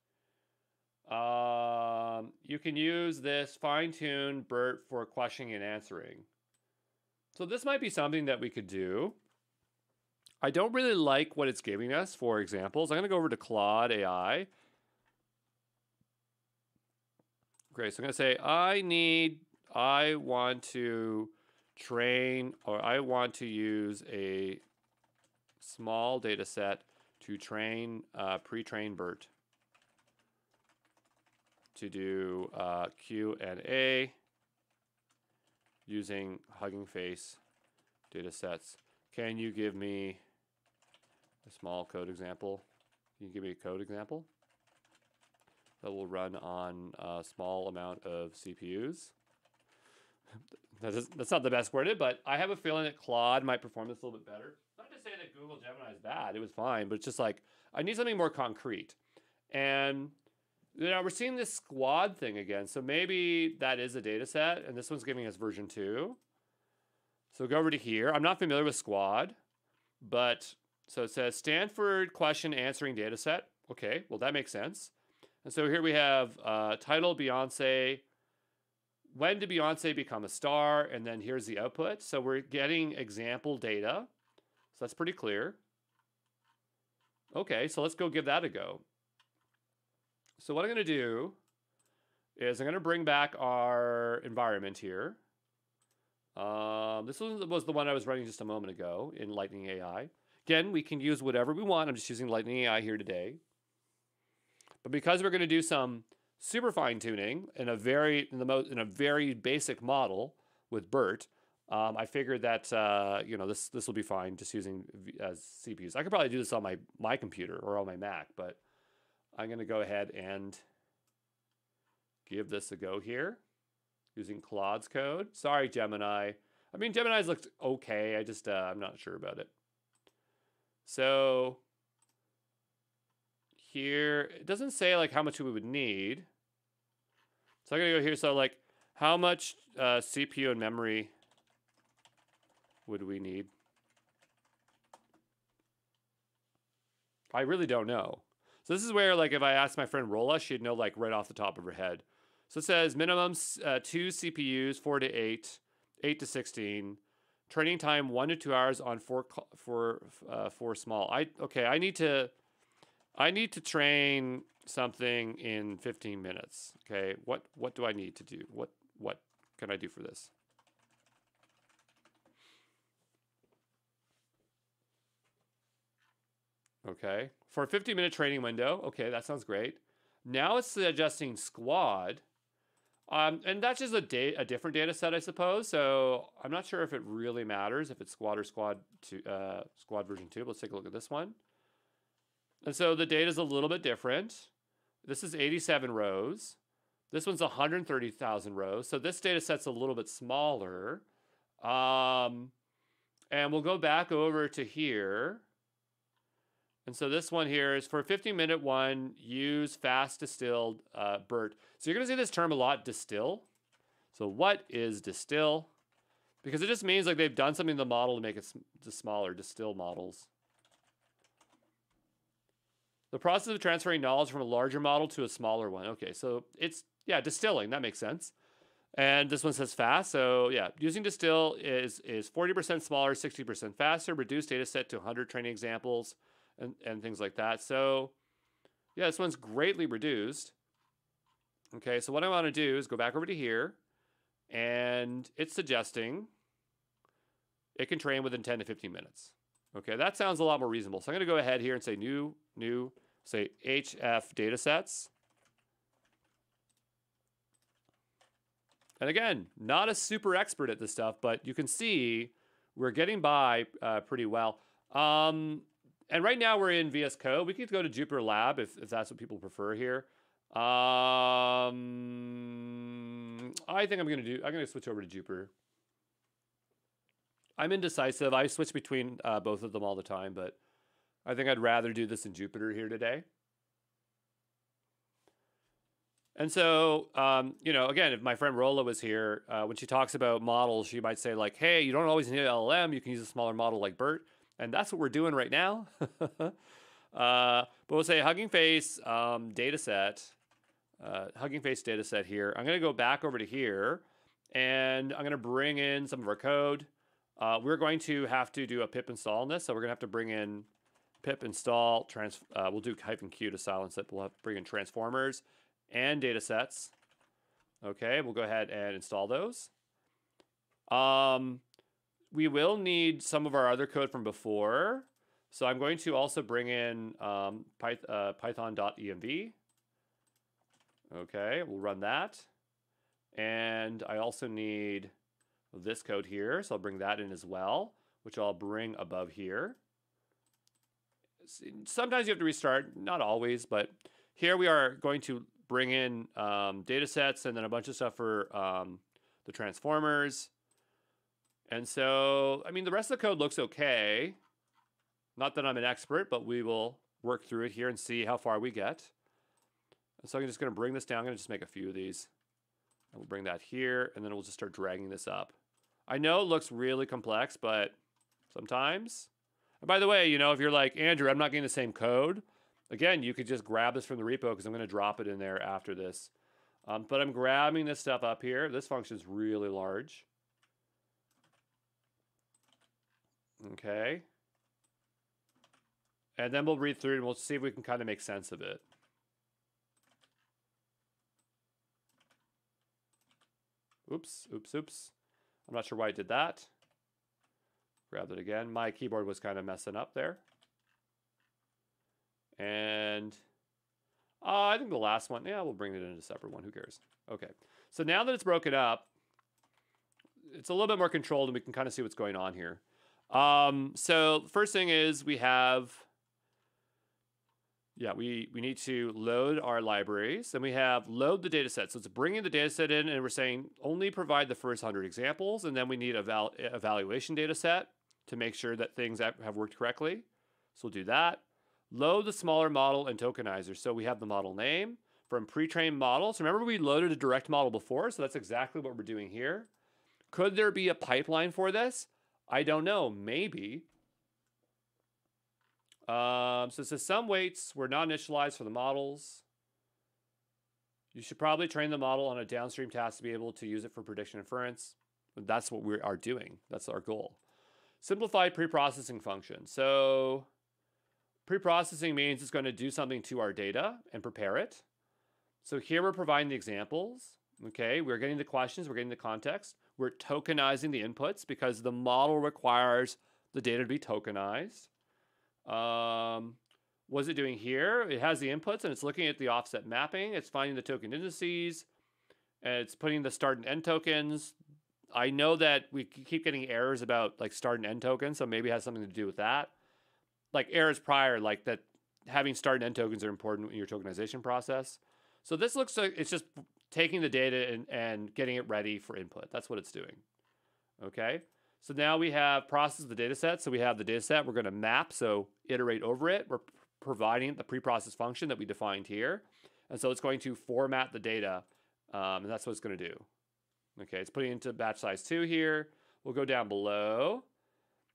You can use this fine-tune BERT for questioning and answering. So this might be something that we could do. I don't really like what it's giving us for examples. I'm going to go over to Claude AI. Great, so I'm going to say, I want to train, or I want to use a small data set to train, pre-train BERT to do Q&A using Hugging Face data sets. Can you give me a small code example. You can give me a code example that will run on a small amount of CPUs. That's not the best worded, but I have a feeling that Claude might perform this a little bit better. Not to say that Google Gemini is bad, it was fine, but it's just like, I need something more concrete. And we're seeing this squad thing again, so maybe that is a data set, and this one's giving us version 2. So go over to here. I'm not familiar with squad, but so it says Stanford question answering data set. Okay, well that makes sense. And so here we have title Beyonce. When did Beyonce become a star? And then here's the output. So we're getting example data. So that's pretty clear. Okay, so let's go give that a go. So what I'm going to do is I'm going to bring back our environment here. This was the one I was running just a moment ago in Lightning AI. Again, we can use whatever we want. I'm just using Lightning AI here today. But because we're going to do some super fine tuning in a very basic model with BERT, I figured that this will be fine just using as CPUs. I could probably do this on my computer or on my Mac, but I'm going to go ahead and give this a go here using Claude's code. Sorry, Gemini. I mean, Gemini's looked okay. I'm not sure about it. So here, it doesn't say like how much we would need. So I'm going to go here. So like, how much CPU and memory would we need? I really don't know. So this is where, like, if I asked my friend Rolla, she'd know, like, right off the top of her head. So it says minimum 2 CPUs, 4 to 8, 8 to 16. Training time 1 to 2 hours on 4 small. I need to train something in 15 minutes. Okay, what do I need to do? What can I do for this? Okay, for a 50-minute training window. Okay, that sounds great. Now it's suggesting squad. And that's just a different data set, I suppose. So I'm not sure if it really matters if it's squad or squad version 2. Let's take a look at this one. And so the data is a little bit different. This is 87 rows. This one's 130,000 rows. So this data set's a little bit smaller. And we'll go back over to here. And so this one here is for a 15-minute one, use fast distilled BERT. So you're going to see this term a lot, distill. So what is distill? Because it just means like they've done something to the model to make it smaller, distill models. The process of transferring knowledge from a larger model to a smaller one. Okay, so it's, yeah, distilling. That makes sense. And this one says fast. So yeah, using distill is 40% smaller, 60% faster, reduce data set to 100 training examples, and things like that. So yeah, this one's greatly reduced. Okay, so what I want to do is go back over to here, and it's suggesting it can train within 10 to 15 minutes. Okay, that sounds a lot more reasonable. So I'm going to go ahead here and say new, say HF datasets. And again, not a super expert at this stuff, but you can see we're getting by pretty well. And right now we're in VS Code. We could go to Jupyter Lab if that's what people prefer here. I think I'm going to switch over to Jupyter. I'm indecisive. I switch between both of them all the time, but I think I'd rather do this in Jupyter here today. And so, again, if my friend Rolla was here, when she talks about models, she might say like, hey, you don't always need an LLM. You can use a smaller model like BERT. And that's what we're doing right now. But we'll say Hugging Face data set. Hugging Face data set here. I'm going to go back over to here, and I'm going to bring in some of our code. We're going to have to do a pip install on this, so we're going to have to bring in pip install. We'll do -q to silence it. We'll have to bring in transformers and data sets. Okay, we'll go ahead and install those. We will need some of our other code from before. So I'm going to also bring in python.env. Okay, we'll run that. And I also need this code here. So I'll bring that in as well, which I'll bring above here. sometimes you have to restart, not always, but here we are going to bring in data sets and then a bunch of stuff for the transformers. And so, I mean, the rest of the code looks okay. Not that I'm an expert, but we will work through it here and see how far we get. And so I'm just going to bring this down. I'm going to just make a few of these. And we'll bring that here, and then we'll just start dragging this up. I know it looks really complex, but sometimes. And by the way, you know, if you're like, Andrew, I'm not getting the same code. Again, you could just grab this from the repo because I'm going to drop it in there after this. But I'm grabbing this stuff up here. This function is really large. Okay. And then we'll read through it and we'll see if we can kind of make sense of it. Oops, oops, oops. I'm not sure why I did that. Grab it again. My keyboard was kind of messing up there. And I think the last one, yeah, we'll bring it in a separate one. Who cares? Okay. So now that it's broken up, it's a little bit more controlled and we can kind of see what's going on here. So the first thing is we have, yeah, we need to load our libraries, and we have load the data set. So it's bringing the data set in, and we're saying only provide the first 100 examples, and then we need a evaluation data set to make sure that things have worked correctly. So we'll do that. Load the smaller model and tokenizer. So we have the model name from pre-trained models. Remember we loaded a direct model before, so that's exactly what we're doing here. Could there be a pipeline for this? I don't know, maybe. So it says some weights were not initialized for the models. You should probably train the model on a downstream task to be able to use it for prediction inference. That's what we are doing. That's our goal. Simplified pre-processing function. So pre-processing means it's going to do something to our data and prepare it. So here we're providing the examples. Okay, we're getting the questions, we're getting the context. We're tokenizing the inputs because the model requires the data to be tokenized. What's it doing here? It has the inputs and it's looking at the offset mapping. It's finding the token indices. And it's putting the start and end tokens. I know that we keep getting errors about like start and end tokens, so maybe it has something to do with that. Like errors prior, like that having start and end tokens are important in your tokenization process. So this looks like it's just taking the data and getting it ready for input. That's what it's doing. Okay. So now we have process the data set. So we have the data set. We're going to map, so iterate over it. We're providing the pre-process function that we defined here. And so it's going to format the data, and that's what it's going to do. Okay, it's putting it into batch size 2 here. We'll go down below.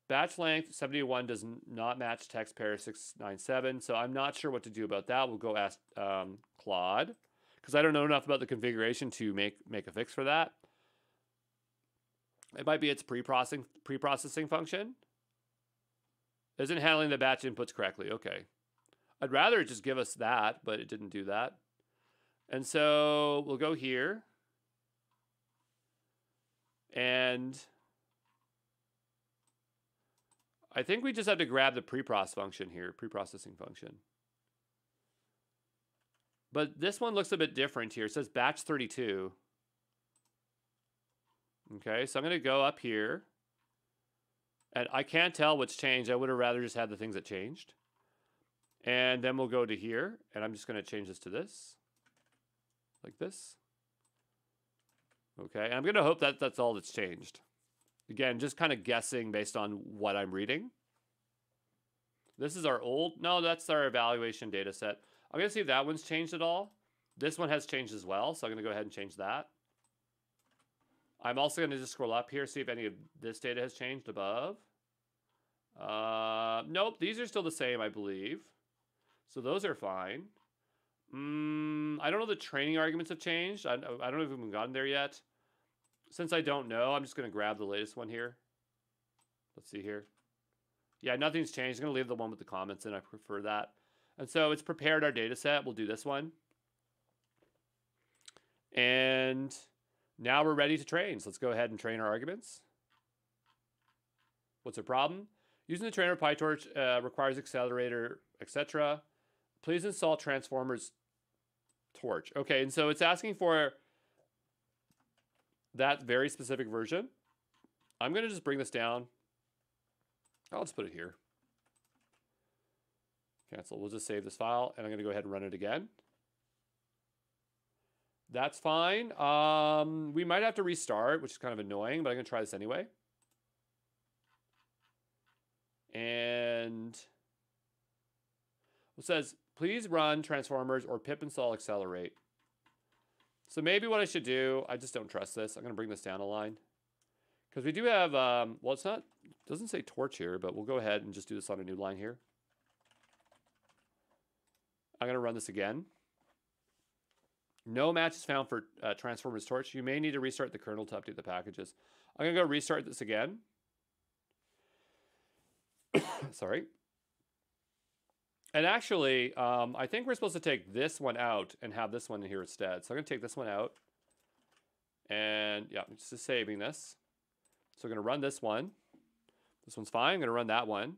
Batch length 71 does not match text pair 697, so I'm not sure what to do about that. We'll go ask Claude, because I don't know enough about the configuration to make a fix for that. It might be its pre-processing function. Isn't handling the batch inputs correctly. Okay. I'd rather it just give us that, but it didn't do that. And so we'll go here. And I think we just have to grab the pre-process function here, pre-processing function. But this one looks a bit different here. It says batch 32. Okay, so I'm going to go up here. And I can't tell what's changed. I would have rather just had the things that changed. And then we'll go to here. And I'm just going to change this to this. Like this. Okay, and I'm going to hope that that's all that's changed. Again, just kind of guessing based on what I'm reading. This is our old, no, that's our evaluation data set. I'm going to see if that one's changed at all. This one has changed as well, so I'm going to go ahead and change that. I'm also going to just scroll up here, see if any of this data has changed above. Nope, these are still the same, I believe. So those are fine. I don't know if the training arguments have changed. I don't know if we've gotten there yet. Since I don't know, I'm just going to grab the latest one here. Let's see here. Yeah, nothing's changed. I'm going to leave the one with the comments in. I prefer that. And so it's prepared our data set. We'll do this one. And now we're ready to train. So let's go ahead and train our arguments. What's the problem? Using the trainer PyTorch requires accelerator, etc. Please install transformers torch. Okay, and so it's asking for that very specific version. I'm going to just bring this down. I'll just put it here. Cancel. We'll just save this file, and I'm going to go ahead and run it again. That's fine. We might have to restart, which is kind of annoying, but I'm going to try this anyway. And it says, please run transformers or pip install accelerate. So maybe what I should do, I just don't trust this. I'm going to bring this down a line. Because we do have, well, it's not, it doesn't say torch here, but we'll go ahead and just do this on a new line here. I'm going to run this again. No match is found for transformers torch. You may need to restart the kernel to update the packages. I'm going to go restart this again. Sorry. And actually, I think we're supposed to take this one out and have this one in here instead. So I'm going to take this one out. And yeah, I'm just saving this. So I'm going to run this one. This one's fine. I'm going to run that one.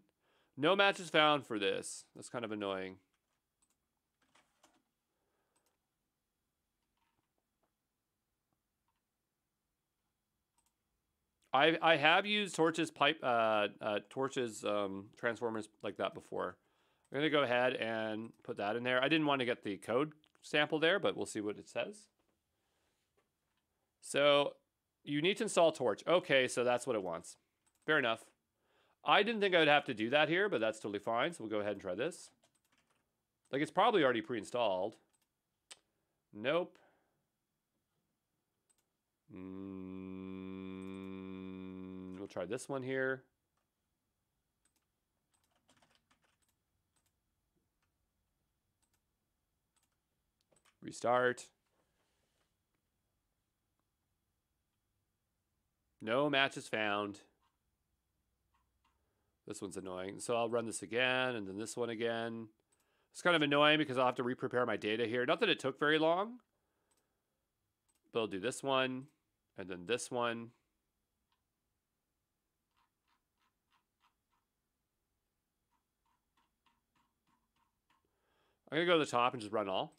No matches found for this. That's kind of annoying. I have used Torch's transformers like that before. I'm going to go ahead and put that in there. I didn't want to get the code sample there, but we'll see what it says. So you need to install Torch. Okay, so that's what it wants. Fair enough. I didn't think I would have to do that here, but that's totally fine. So we'll go ahead and try this. Like, it's probably already pre-installed. Nope. We'll try this one here. Restart. No matches found. This one's annoying. So I'll run this again, and then this one again. It's kind of annoying because I'll have to re-prepare my data here. Not that it took very long, but I'll do this one, and then this one. I'm going to go to the top and just run all.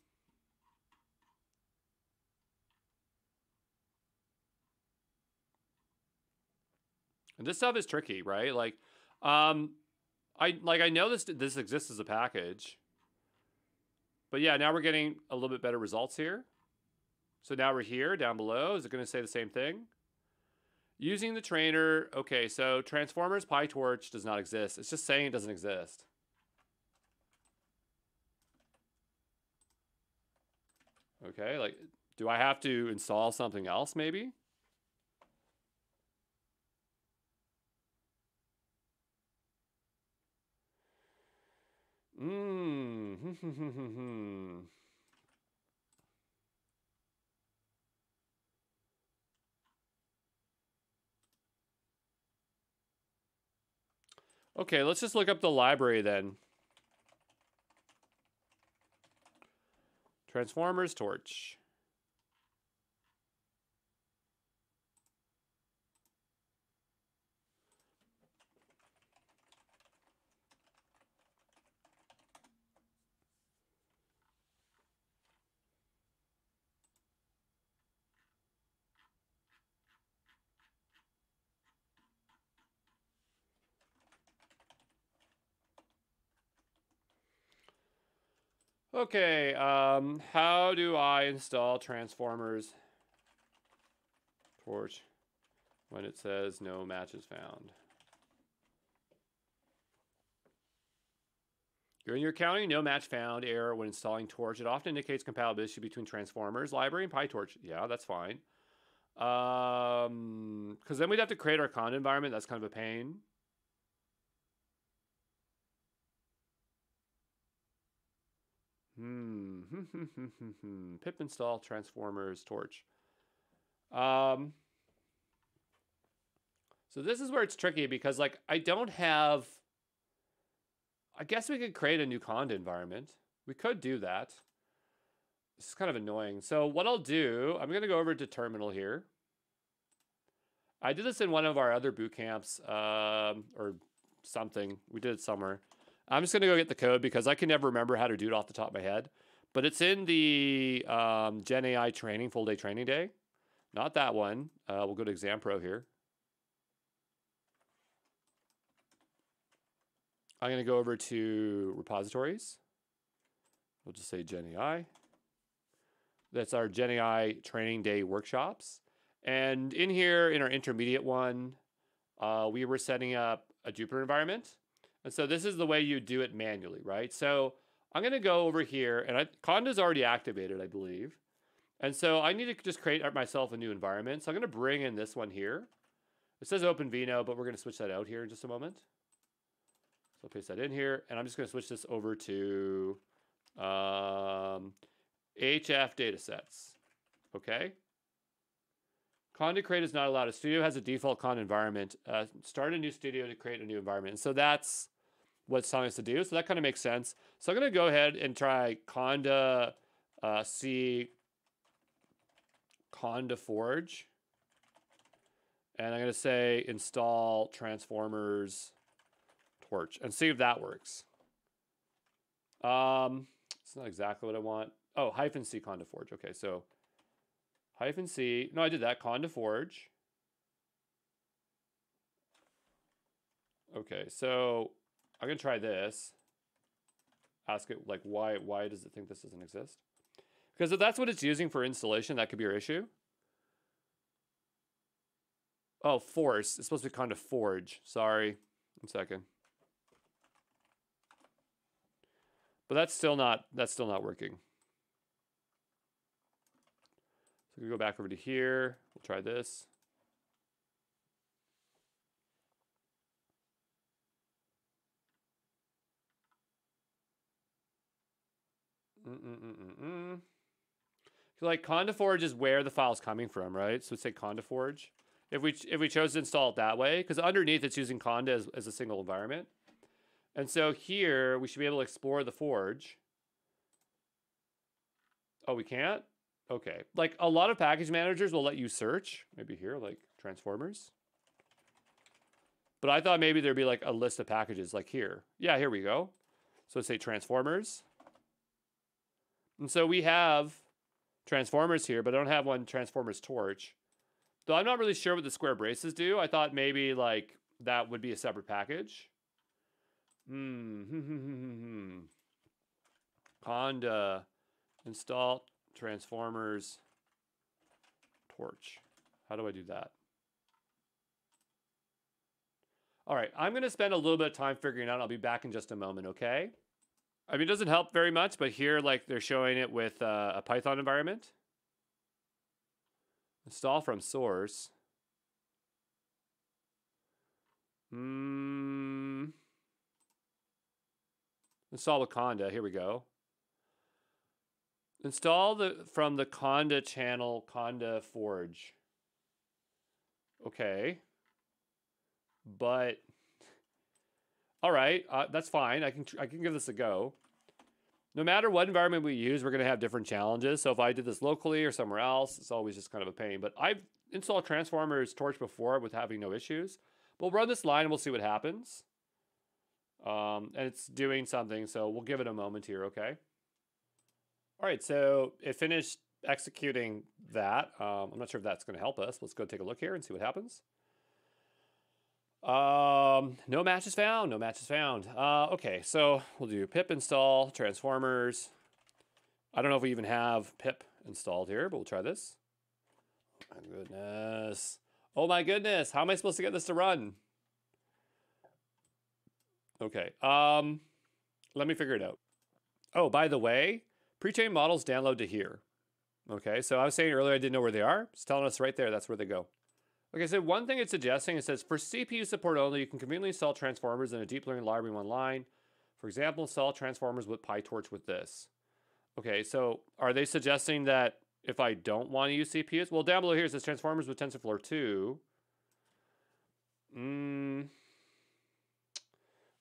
And this stuff is tricky, right? Like, I know this exists as a package. But yeah, now we're getting a little bit better results here. So now we're here, down below. Is it going to say the same thing? Using the trainer. Okay, so transformers PyTorch does not exist. It's just saying it doesn't exist. Okay, like, do I have to install something else maybe? Okay, let's just look up the library then. Transformers Torch. Okay, how do I install Transformers Torch when it says no matches found? You're in your county, no match found error when installing Torch. It often indicates compatibility between Transformers library and PyTorch. Yeah, that's fine. Because then we'd have to create our conda environment. That's kind of a pain. Pip install Transformers Torch. So this is where it's tricky because, like, I don't have... I guess we could create a new conda environment. We could do that. This is kind of annoying. So what I'll do, I'm going to go over to terminal here. I did this in one of our other boot camps, or something. We did it somewhere. I'm just going to go get the code because I can never remember how to do it off the top of my head. But it's in the GenAI training, full day training day. Not that one. We'll go to Exam Pro here. I'm going to go over to repositories. We'll just say GenAI. That's our GenAI training day workshops. And in here, in our intermediate one, we were setting up a Jupyter environment. And so this is the way you do it manually, right? So I'm going to go over here, and Conda's already activated, I believe. And so I need to just create myself a new environment. So I'm going to bring in this one here. It says Open Vino, but we're going to switch that out here in just a moment. So I'll paste that in here, and I'm just going to switch this over to HF datasets. Okay. Conda create is not allowed. A studio has a default Conda environment. Start a new studio to create a new environment. And so that's what it's telling us to do. So that kind of makes sense. So I'm going to go ahead and try Conda C Conda Forge. And I'm going to say install transformers torch and see if that works. It's not exactly what I want. Oh, -C Conda Forge. Okay, so -C. No, I did that. Conda Forge. Okay, so I'm going to try this. Ask it, like, why does it think this doesn't exist? Because if that's what it's using for installation, that could be your issue. Oh, force. It's supposed to be Conda Forge. Sorry. 1 second. But that's still not working. So we go back over to here. We'll try this. Like Conda Forge is where the file's coming from, right? So let's say Conda Forge. If we chose to install it that way, because underneath it's using Conda as a single environment. And so here we should be able to explore the Forge. Oh, we can't? Okay. Like a lot of package managers will let you search. Maybe here, like transformers. But I thought maybe there'd be like a list of packages like here. Yeah, here we go. So let's say transformers. And so we have transformers here, but I don't have one transformers torch. Though I'm not really sure what the square braces do. I thought maybe like that would be a separate package. Conda install transformers torch. How do I do that? All right, I'm going to spend a little bit of time figuring it out. I'll be back in just a moment, okay? I mean, it doesn't help very much, but here, like, they're showing it with a Python environment. Install from source. Install with Conda. Here we go. Install from the Conda channel, Conda Forge. Okay. But all right, that's fine. I can give this a go. No matter what environment we use, we're going to have different challenges. So if I did this locally or somewhere else, it's always just kind of a pain. But I've installed Transformers Torch before with having no issues. We'll run this line and we'll see what happens. And it's doing something, so we'll give it a moment here, okay? All right, so it finished executing that. I'm not sure if that's going to help us. Let's go take a look here and see what happens. No matches found. No matches found. Okay, so we'll do pip install transformers. I don't know if we even have pip installed here, but we'll try this. Oh my goodness. Oh my goodness. How am I supposed to get this to run? Okay. Let me figure it out. Oh, by the way, pre-trained models download to here. Okay, so I was saying earlier I didn't know where they are. It's telling us right there. That's where they go. Okay, so one thing it's suggesting, it says, for CPU support only, you can conveniently install transformers in a deep learning library in one line. For example, install transformers with PyTorch with this. Okay, so are they suggesting that if I don't want to use CPUs? Well, down below here it says transformers with TensorFlow 2.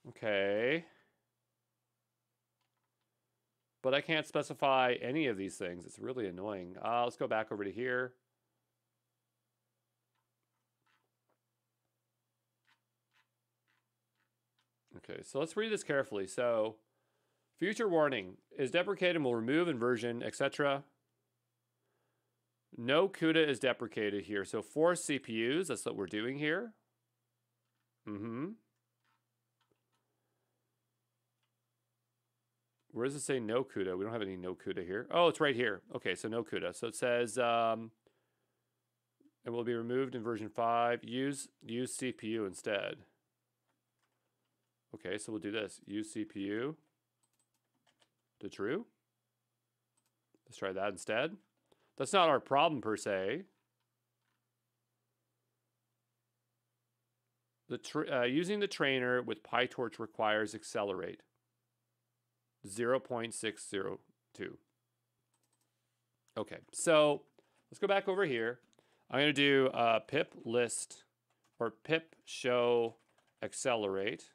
Okay. But I can't specify any of these things. It's really annoying. Let's go back over to here. Okay, so let's read this carefully. So, future warning is deprecated and will remove inversion, etc. No CUDA is deprecated here. So, force CPUs, that's what we're doing here. Where does it say no CUDA? We don't have any no CUDA here. Oh, it's right here. Okay, so no CUDA. So it says it will be removed in version 5. Use CPU instead. Okay, so we'll do this. Use CPU to true. Let's try that instead. That's not our problem per se. Using the trainer with PyTorch requires accelerate 0.602. Okay, so let's go back over here. I'm going to do pip list or pip show accelerate.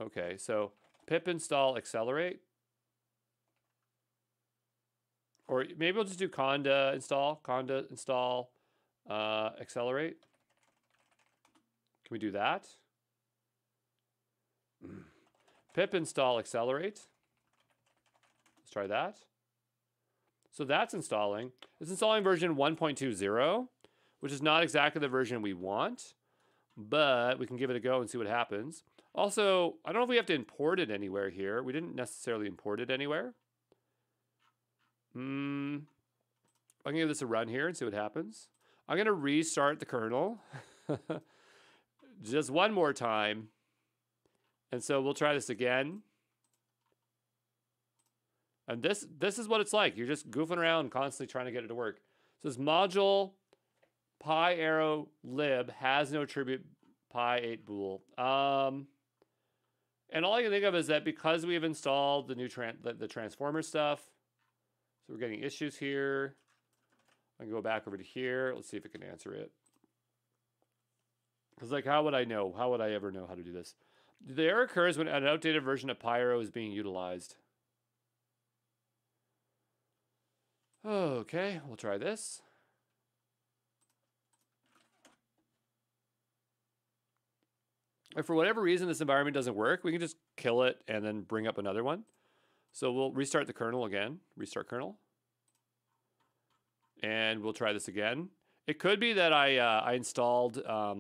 Okay, so pip install accelerate. Or maybe we'll just do conda install accelerate. Can we do that? Pip install accelerate. Let's try that. So that's installing. It's installing version 1.20, which is not exactly the version we want, but we can give it a go and see what happens. Also, I don't know if we have to import it anywhere here. We didn't necessarily import it anywhere. I can give this a run here and see what happens. I'm going to restart the kernel just one more time. And so we'll try this again. And this is what it's like. You're just goofing around constantly trying to get it to work. So this module pi arrow lib has no attribute pi 8 bool. And all I can think of is that because we have installed the new the transformer stuff, so we're getting issues here. I can go back over to here. Let's see if it can answer it. Because like, how would I know? How would I ever know how to do this? The error occurs when an outdated version of Pyro is being utilized. Okay, we'll try this. If for whatever reason this environment doesn't work, we can just kill it and then bring up another one. So we'll restart the kernel again. Restart kernel. And we'll try this again. It could be that I installed a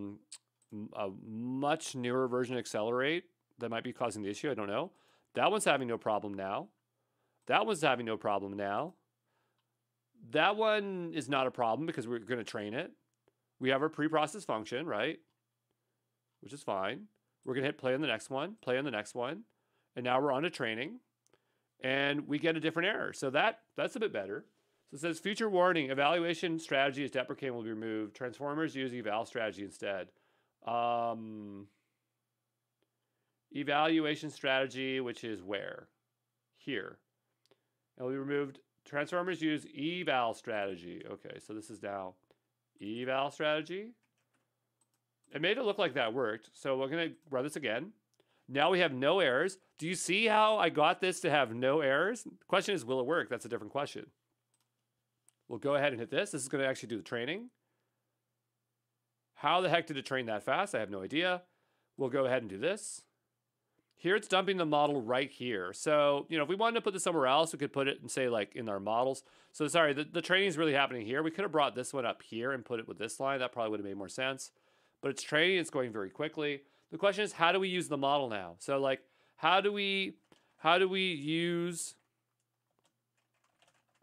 much newer version of Accelerate that might be causing the issue. I don't know. That one's having no problem now. That one's having no problem now. That one is not a problem because we're going to train it. We have our preprocessed function, right? Which is fine. We're going to hit play on the next one, play on the next one. And now we're on to training. And we get a different error. So that's a bit better. So it says, feature warning, evaluation strategy is deprecated will be removed. Transformers use eval strategy instead. Evaluation strategy, which is where? Here. And will be removed. Transformers use eval strategy. Okay, so this is now eval strategy. It made it look like that worked. So we're going to run this again. Now we have no errors. Do you see how I got this to have no errors? The question is, will it work? That's a different question. We'll go ahead and hit this. This is going to actually do the training. How the heck did it train that fast? I have no idea. We'll go ahead and do this. Here it's dumping the model right here. So, you know, if we wanted to put this somewhere else, we could put it and say like in our models. So sorry, the training is really happening here. We could have brought this one up here and put it with this line. That probably would have made more sense. But it's training, it's going very quickly. The question is, how do we use the model now? So like, how do we use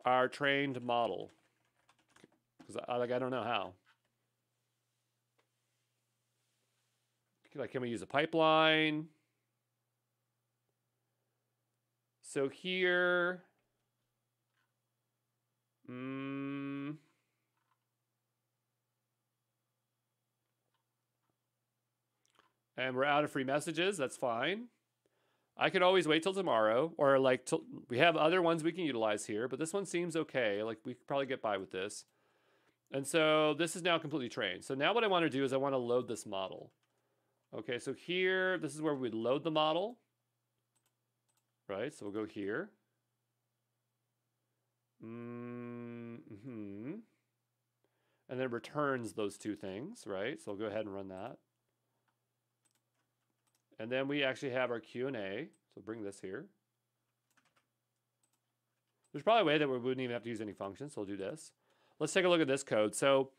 our trained model? Because I don't know how. Like, can we use a pipeline? So here, and we're out of free messages. That's fine. I could always wait till tomorrow, or like we have other ones we can utilize here, but this one seems okay. Like we could probably get by with this. And so this is now completely trained. So now what I want to do is I want to load this model. Okay, so here, this is where we'd load the model. Right, so we'll go here. And then it returns those two things, right? So I'll go ahead and run that. And then we actually have our Q&A. So bring this here. There's probably a way that we wouldn't even have to use any functions, so we'll do this. Let's take a look at this code. So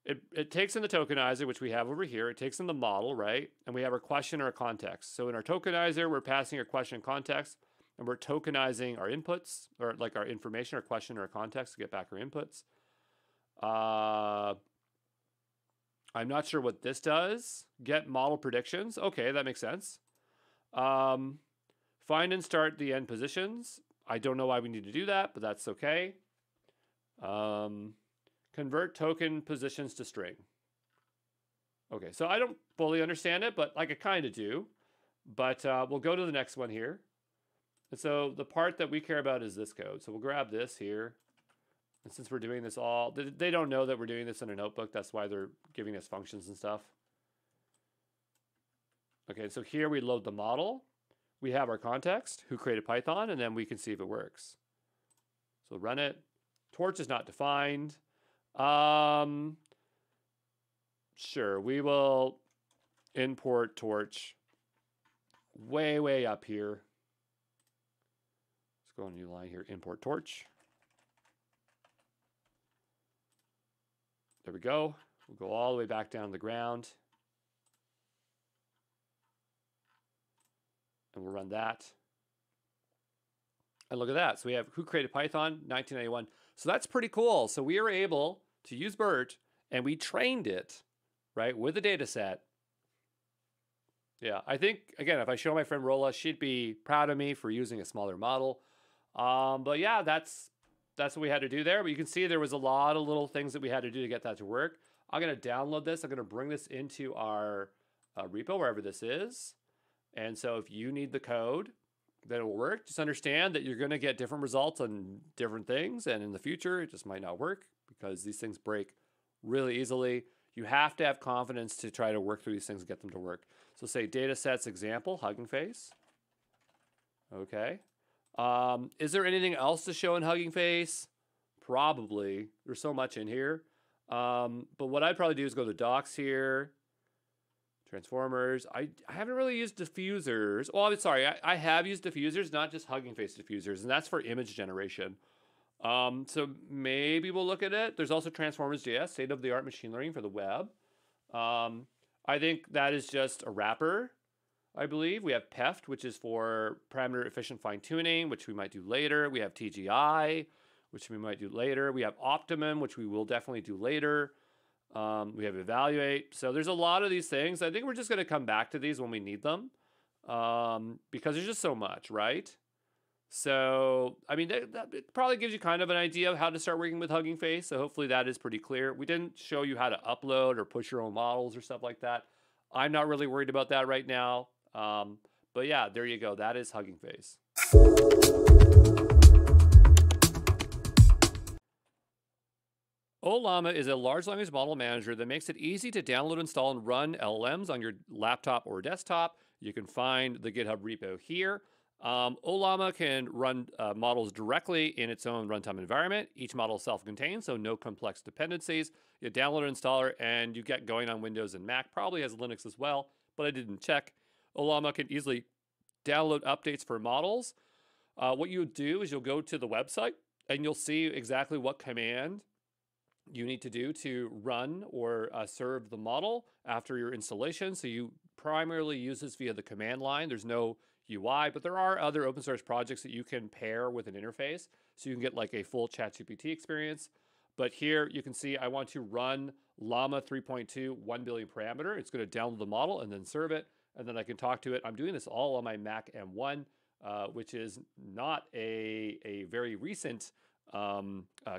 it takes in the tokenizer, which we have over here. It takes in the model, right? And we have our question or a context. So in our tokenizer, we're passing our question and context, and we're tokenizing our inputs, or like our information, our question or a context to get back our inputs. I'm not sure what this does. Get model predictions. Okay, that makes sense. Find and start the end positions. I don't know why we need to do that, but that's okay. Convert token positions to string. Okay, so I don't fully understand it, but like I kind of do. But we'll go to the next one here. And so the part that we care about is this code. So we'll grab this here. And since we're doing this all, they don't know that we're doing this in a notebook. That's why they're giving us functions and stuff. Okay, so here we load the model. We have our context, who created Python, and then we can see if it works. So run it. Torch is not defined. Sure, we will import torch way up here. Let's go on a new line here, import torch. There we go. We'll go all the way back down to the ground. And we'll run that. And look at that. So we have who created Python, 1991. So that's pretty cool. So we are able to use BERT, and we trained it, right, with a data set. Yeah, I think, again, if I show my friend Rolla, she'd be proud of me for using a smaller model. But yeah, that's what we had to do there. But you can see there was a lot of little things that we had to do to get that to work. I'm going to download this. I'm going to bring this into our repo, wherever this is. And so if you need the code, then it will work. Just understand that you're going to get different results on different things. And in the future, it just might not work because these things break really easily. You have to have confidence to try to work through these things and get them to work. So say data sets example, Hugging Face. Okay. Is there anything else to show in Hugging Face? Probably. There's so much in here. But what I'd probably do is go to docs here. Transformers. I haven't really used diffusers. Well, I'm sorry. I have used diffusers, not just Hugging Face diffusers, and that's for image generation. So maybe we'll look at it. There's also Transformers.js, state-of-the-art machine learning for the web. I think that is just a wrapper, I believe. We have PEFT, which is for parameter efficient fine-tuning, which we might do later. We have TGI, which we might do later. We have Optimum, which we will definitely do later. We have Evaluate. So there's a lot of these things. I think we're just going to come back to these when we need them because there's just so much, right? So, I mean, that probably gives you kind of an idea of how to start working with Hugging Face. So hopefully that is pretty clear. We didn't show you how to upload or push your own models or stuff like that. I'm not really worried about that right now. But yeah, there you go. That is Hugging Face. Ollama is a large language model manager that makes it easy to download, install, and run LLMs on your laptop or desktop. You can find the GitHub repo here. Ollama can run models directly in its own runtime environment. Each model is self-contained, so no complex dependencies. You download an installer, and you get going on Windows and Mac. Probably has Linux as well, but I didn't check. Ollama can easily download updates for models. What you do is you'll go to the website, and you'll see exactly what command you need to do to run or serve the model after your installation. So you primarily use this via the command line. There's no UI, but there are other open source projects that you can pair with an interface. So you can get like a full ChatGPT experience. But here you can see I want to run Llama 3.2 1 billion parameter. It's going to download the model and then serve it. And then I can talk to it. I'm doing this all on my Mac M1, which is not a very recent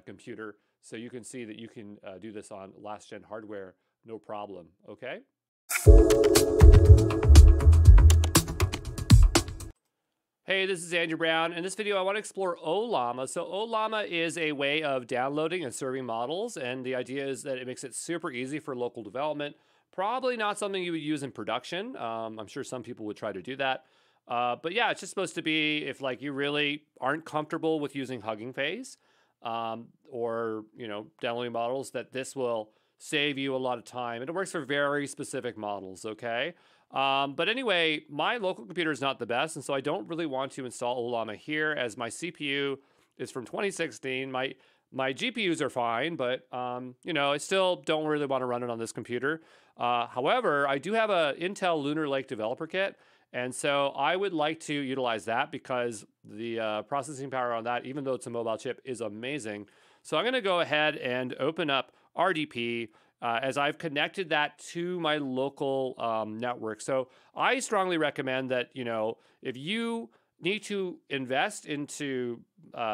computer. So you can see that you can do this on last gen hardware, no problem, okay? Hey, this is Andrew Brown. In this video, I want to explore Ollama. So Ollama is a way of downloading and serving models, and the idea is that it makes it super easy for local development. Probably not something you would use in production. I'm sure some people would try to do that. But yeah, it's just supposed to be if like you really aren't comfortable with using Hugging Face, or, you know, downloading models, that this will save you a lot of time. And it works for very specific models, okay? But anyway, my local computer is not the best, and so I don't really want to install Ollama here as my CPU is from 2016. My My GPUs are fine, but you know, I still don't really want to run it on this computer. However, I do have a Intel Lunar Lake developer kit, and so I would like to utilize that because the processing power on that, even though it's a mobile chip, is amazing. So I'm going to go ahead and open up RDP as I've connected that to my local network. So I strongly recommend that, you know, if you need to invest into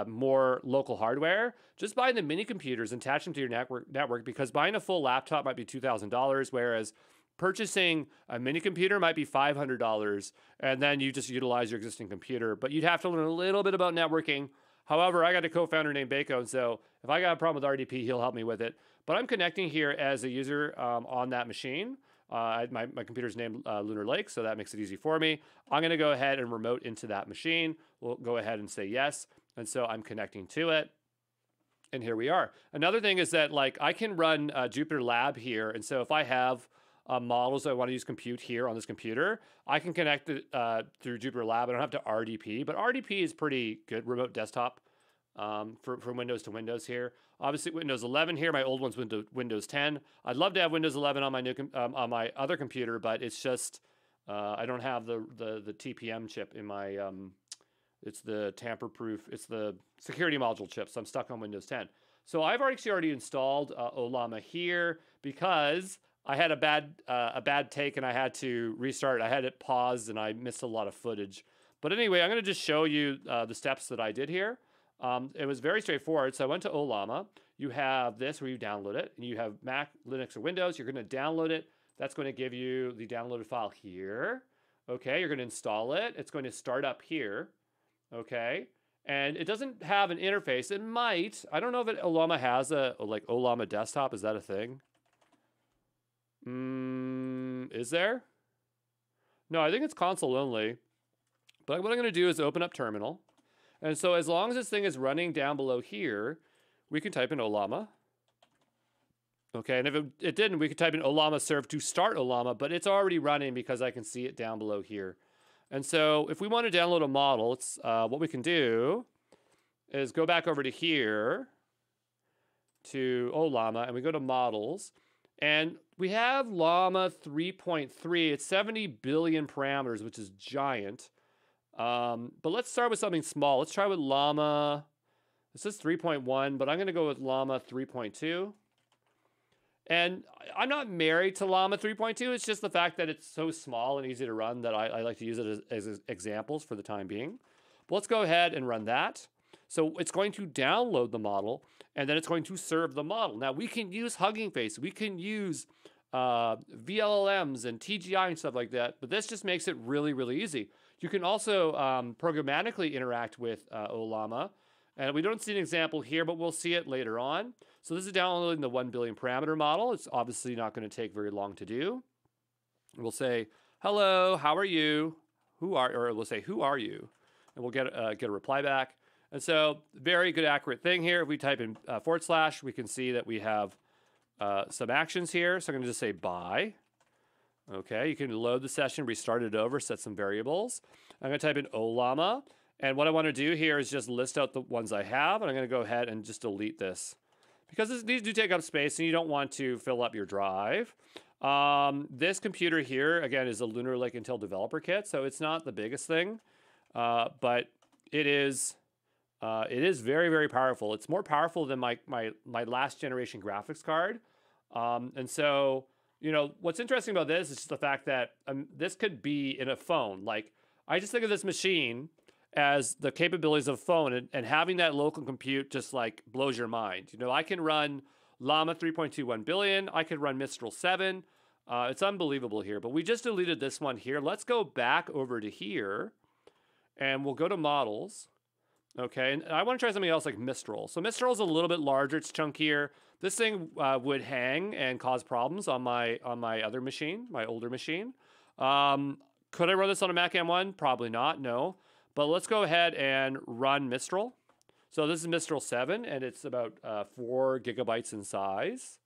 more local hardware, just buy the mini computers and attach them to your network, because buying a full laptop might be $2,000, whereas purchasing a mini computer might be $500, and then you just utilize your existing computer. But you'd have to learn a little bit about networking. However, I got a co-founder named Bako, and so if I got a problem with RDP, he'll help me with it. But I'm connecting here as a user on that machine. My computer's named Lunar Lake, so that makes it easy for me. I'm going to go ahead and remote into that machine. We'll go ahead and say yes. And so I'm connecting to it. And here we are. Another thing is that, like, I can run Jupyter Lab here. And so if I have models that I want to use compute here on this computer, I can connect it through Jupyter Lab. I don't have to RDP, but RDP is pretty good. Remote desktop from Windows to Windows here. Obviously Windows 11 here. My old one's Windows 10. I'd love to have Windows 11 on my new on my other computer, but it's just I don't have the TPM chip in my it's the tamper-proof. It's the security module chip, so I'm stuck on Windows 10. So I've already installed Ollama here because I had a bad take and I had to restart. I had it paused and I missed a lot of footage. But anyway, I'm going to just show you the steps that I did here. It was very straightforward. So I went to Ollama. You have this where you download it, and you have Mac, Linux, or Windows. You're going to download it. That's going to give you the downloaded file here. Okay, you're going to install it. It's going to start up here. Okay, and it doesn't have an interface. It might. I don't know if Ollama has a like Ollama desktop. Is that a thing? Is there? No, I think it's console only. But what I'm going to do is open up terminal. And so as long as this thing is running down below here, we can type in Ollama. Okay, and if it didn't, we could type in Ollama serve to start Ollama, but it's already running because I can see it down below here. And so if we want to download a model, it's, what we can do is go back over to here to Ollama, and we go to models. And we have Llama 3.3. It's 70 billion parameters, which is giant. But let's start with something small. Let's try with Llama. This is 3.1, but I'm going to go with Llama 3.2. And I'm not married to Llama 3.2. It's just the fact that it's so small and easy to run that I like to use it as examples for the time being. But let's go ahead and run that. So it's going to download the model, and then it's going to serve the model. Now, we can use Hugging Face. We can use VLLMs and TGI and stuff like that, but this just makes it really, really easy. You can also programmatically interact with Ollama. And we don't see an example here, but we'll see it later on. So this is downloading the 1 billion parameter model. It's obviously not going to take very long to do. We'll say, hello, how are you? Or we'll say, who are you? And we'll get a reply back. And so very good, accurate thing here. If we type in /, we can see that we have some actions here. So I'm going to just say bye. Okay, you can load the session, restart it over, set some variables. I'm going to type in Ollama. And what I want to do here is just list out the ones I have, and I'm going to go ahead and just delete this. Because these do take up space, and you don't want to fill up your drive. This computer here, again, is a Lunar Lake Intel Developer Kit, so it's not the biggest thing. But it is very, very powerful. It's more powerful than my last generation graphics card. And so, you know, what's interesting about this is just the fact that this could be in a phone. Like, I just think of this machine as the capabilities of a phone, and having that local compute just like blows your mind. You know, I can run Llama 3.21 billion. I could run Mistral 7. It's unbelievable here, but we just deleted this one here. Let's go back over to here, and we'll go to models. Okay, and I want to try something else like Mistral. So Mistral is a little bit larger. It's chunkier. This thing would hang and cause problems on my other machine, my older machine. Could I run this on a Mac M1? Probably not, no. But let's go ahead and run Mistral. So this is Mistral 7, and it's about 4 gigabytes in size.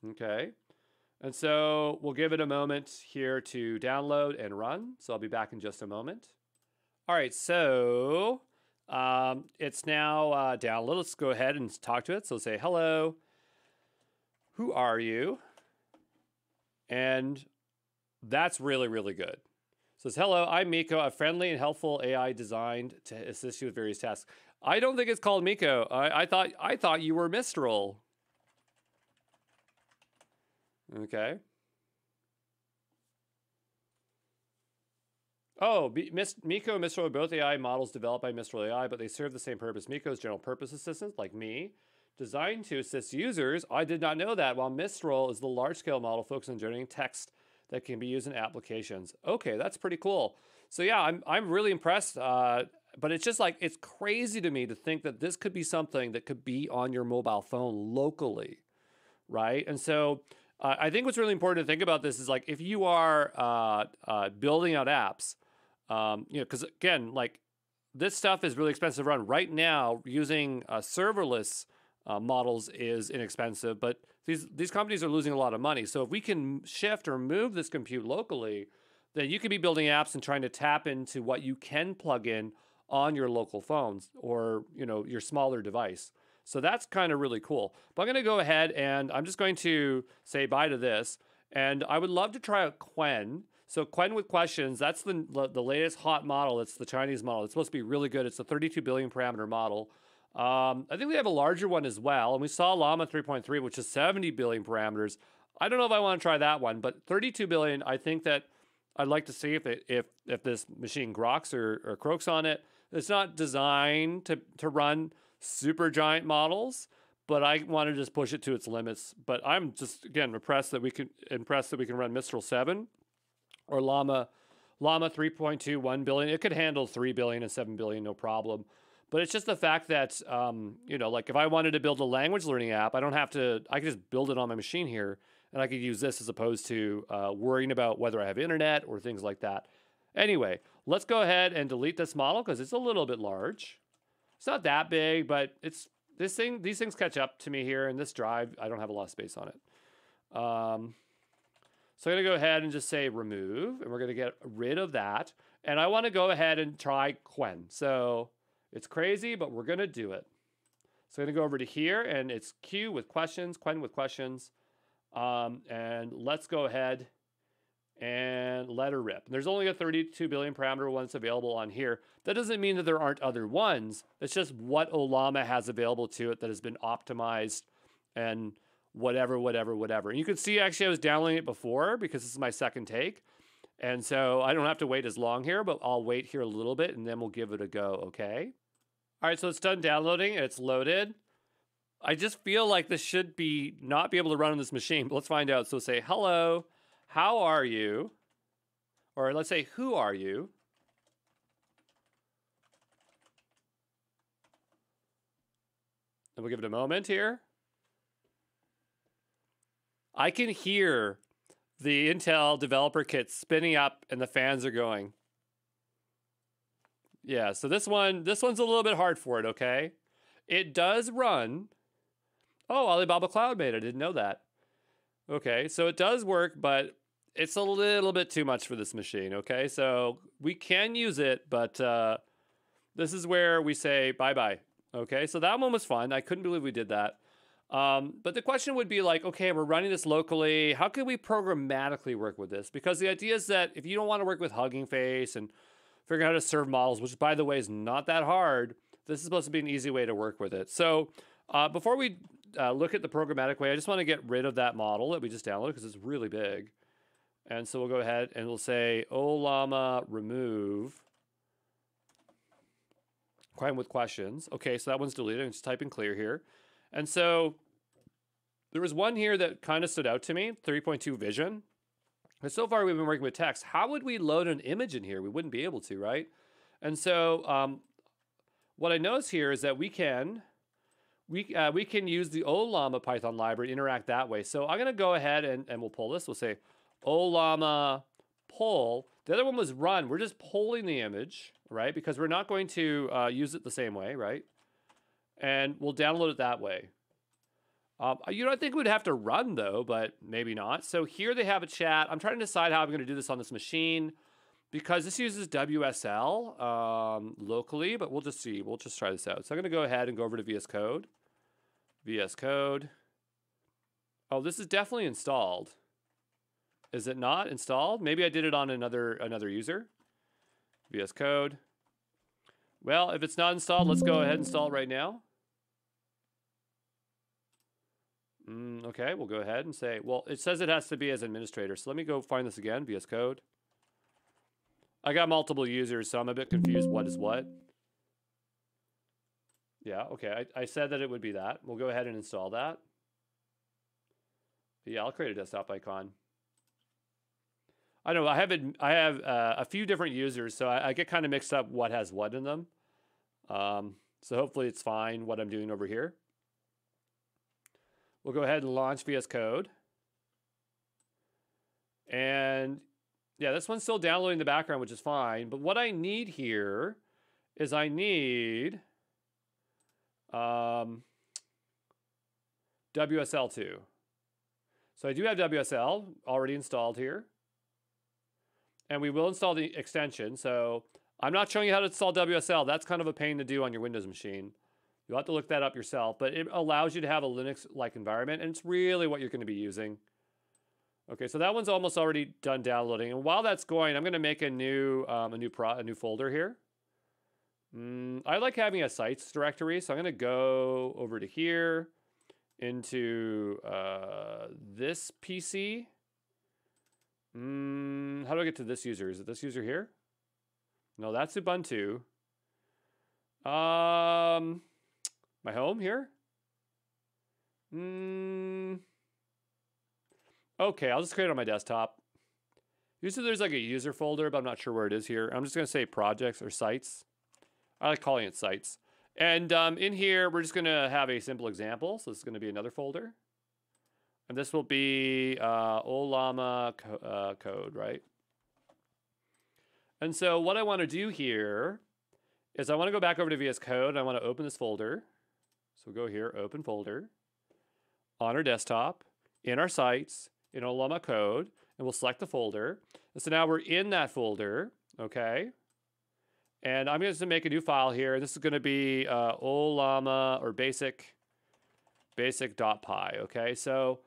Okay. And so we'll give it a moment here to download and run. So I'll be back in just a moment. All right, so It's now downloaded. Let's go ahead and talk to it. So say, hello, who are you? And that's really, really good. So it's, hello, I'm Miko, a friendly and helpful AI designed to assist you with various tasks. I don't think it's called Miko. I thought you were Mistral. Okay. Oh, Miko and Mistral are both AI models developed by Mistral AI, but they serve the same purpose. Miko is general purpose assistant, like me, designed to assist users. I did not know that, while Mistral is the large-scale model focused on generating text that can be used in applications. Okay, that's pretty cool. So yeah, I'm really impressed, but it's just like, it's crazy to me to think that this could be something that could be on your mobile phone locally, right? And so I think what's really important to think about this is like, if you are building out apps, you know, because again, like this stuff is really expensive to run. Right now, using serverless models is inexpensive, but these companies are losing a lot of money. So if we can shift or move this compute locally, then you could be building apps and trying to tap into what you can plug in on your local phones or, you know, your smaller device. So that's kind of really cool. But I'm going to go ahead and I'm just going to say bye to this. And I would love to try out Qwen. So Qwen with questions, that's the latest hot model. It's the Chinese model. It's supposed to be really good. It's a 32 billion parameter model. I think we have a larger one as well. And we saw Llama 3.3, which is 70 billion parameters. I don't know if I want to try that one, but 32 billion, I think that I'd like to see if this machine groks or croaks on it. It's not designed to run super giant models, but I want to just push it to its limits. But I'm just, again, impressed that we can run Mistral 7 or Llama 3.2, 1 billion. It could handle 3 billion and 7 billion, no problem. But it's just the fact that, you know, like if I wanted to build a language learning app, I can just build it on my machine here, and I could use this as opposed to worrying about whether I have internet or things like that. Anyway, let's go ahead and delete this model because it's a little bit large. It's not that big, but these things catch up to me here, and this drive, I don't have a lot of space on it. So I'm going to go ahead and just say remove, and we're going to get rid of that. And I want to go ahead and try Qwen. So it's crazy, but we're going to do it. So I'm going to go over to here, and it's Q with questions, Qwen with questions. And let's go ahead and let her rip. There's only a 32 billion parameter one that's available on here. That doesn't mean that there aren't other ones. It's just what Ollama has available to it that has been optimized and whatever. And you can see, actually, I was downloading it before because this is my second take. And so I don't have to wait as long here, but I'll wait here a little bit and then we'll give it a go, okay? All right, so it's done downloading. It's loaded. I just feel like this should not be able to run on this machine, but let's find out. So say, hello, how are you? Or let's say, who are you? And we'll give it a moment here. I can hear the Intel developer kit spinning up and the fans are going. Yeah, so this one's a little bit hard for it, okay? It does run. Oh, Alibaba Cloud made it. I didn't know that. Okay, so it does work, but it's a little bit too much for this machine, okay? So we can use it, but this is where we say bye-bye, okay? So that one was fun. I couldn't believe we did that. But the question would be like, okay, we're running this locally. How can we programmatically work with this? Because the idea is that if you don't want to work with Hugging Face and figuring out how to serve models, which by the way is not that hard, this is supposed to be an easy way to work with it. So before we look at the programmatic way, I just want to get rid of that model that we just downloaded because it's really big. And so we'll go ahead and we'll say Ollama remove Qwen with questions. Okay, so that one's deleted. I'm just typing clear here. And so there was one here that kind of stood out to me, 3.2 vision. And so far we've been working with text. How would we load an image in here? We wouldn't be able to, right? And so what I notice here is that we can use the Ollama Python library to interact that way. So I'm going to go ahead and we'll pull this. We'll say Ollama pull. The other one was run. We're just pulling the image, right? Because we're not going to use it the same way, right? And we'll download it that way. You know, I think we'd have to run though, but maybe not. So here they have a chat. I'm trying to decide how I'm going to do this on this machine. because this uses WSL locally, but we'll just see. We'll just try this out. So I'm going to go ahead and go over to VS Code. VS Code. Oh, this is definitely installed. Is it not installed? Maybe I did it on another user. VS Code. Well, if it's not installed, let's go ahead and install it right now. Okay, we'll go ahead and say, well, it says it has to be as administrator. So let me go find this again, VS Code. I got multiple users, so I'm a bit confused what is what. Yeah, okay, I said that it would be that. We'll go ahead and install that. Yeah, I'll create a desktop icon. I don't know, I have a few different users, so I get kind of mixed up what has what in them. So hopefully it's fine what I'm doing over here. We'll go ahead and launch VS Code. And yeah, this one's still downloading in the background, which is fine. But what I need here is I need WSL2. So I do have WSL already installed here. And we will install the extension. So I'm not showing you how to install WSL. That's kind of a pain to do on your Windows machine. You'll have to look that up yourself. But it allows you to have a Linux-like environment. And it's really what you're going to be using. Okay, so that one's almost already done downloading. And while that's going, I'm going to make a new folder here. I like having a sites directory. So I'm going to go over to here into this PC. How do I get to this user? Is it this user here? No, that's Ubuntu. My home here? Okay, I'll just create it on my desktop. Usually there's like a user folder, but I'm not sure where it is here. I'm just going to say projects or sites. I like calling it sites. And in here, we're just going to have a simple example. So this is going to be another folder. And this will be Ollama code, right? And so what I want to do here is I want to go back over to VS Code. And I want to open this folder. So we'll go here, open folder, on our desktop, in our sites, in Ollama code, and we'll select the folder. And so now we're in that folder, okay? And I'm just going to make a new file here. This is going to be Ollama or basic.py, okay? So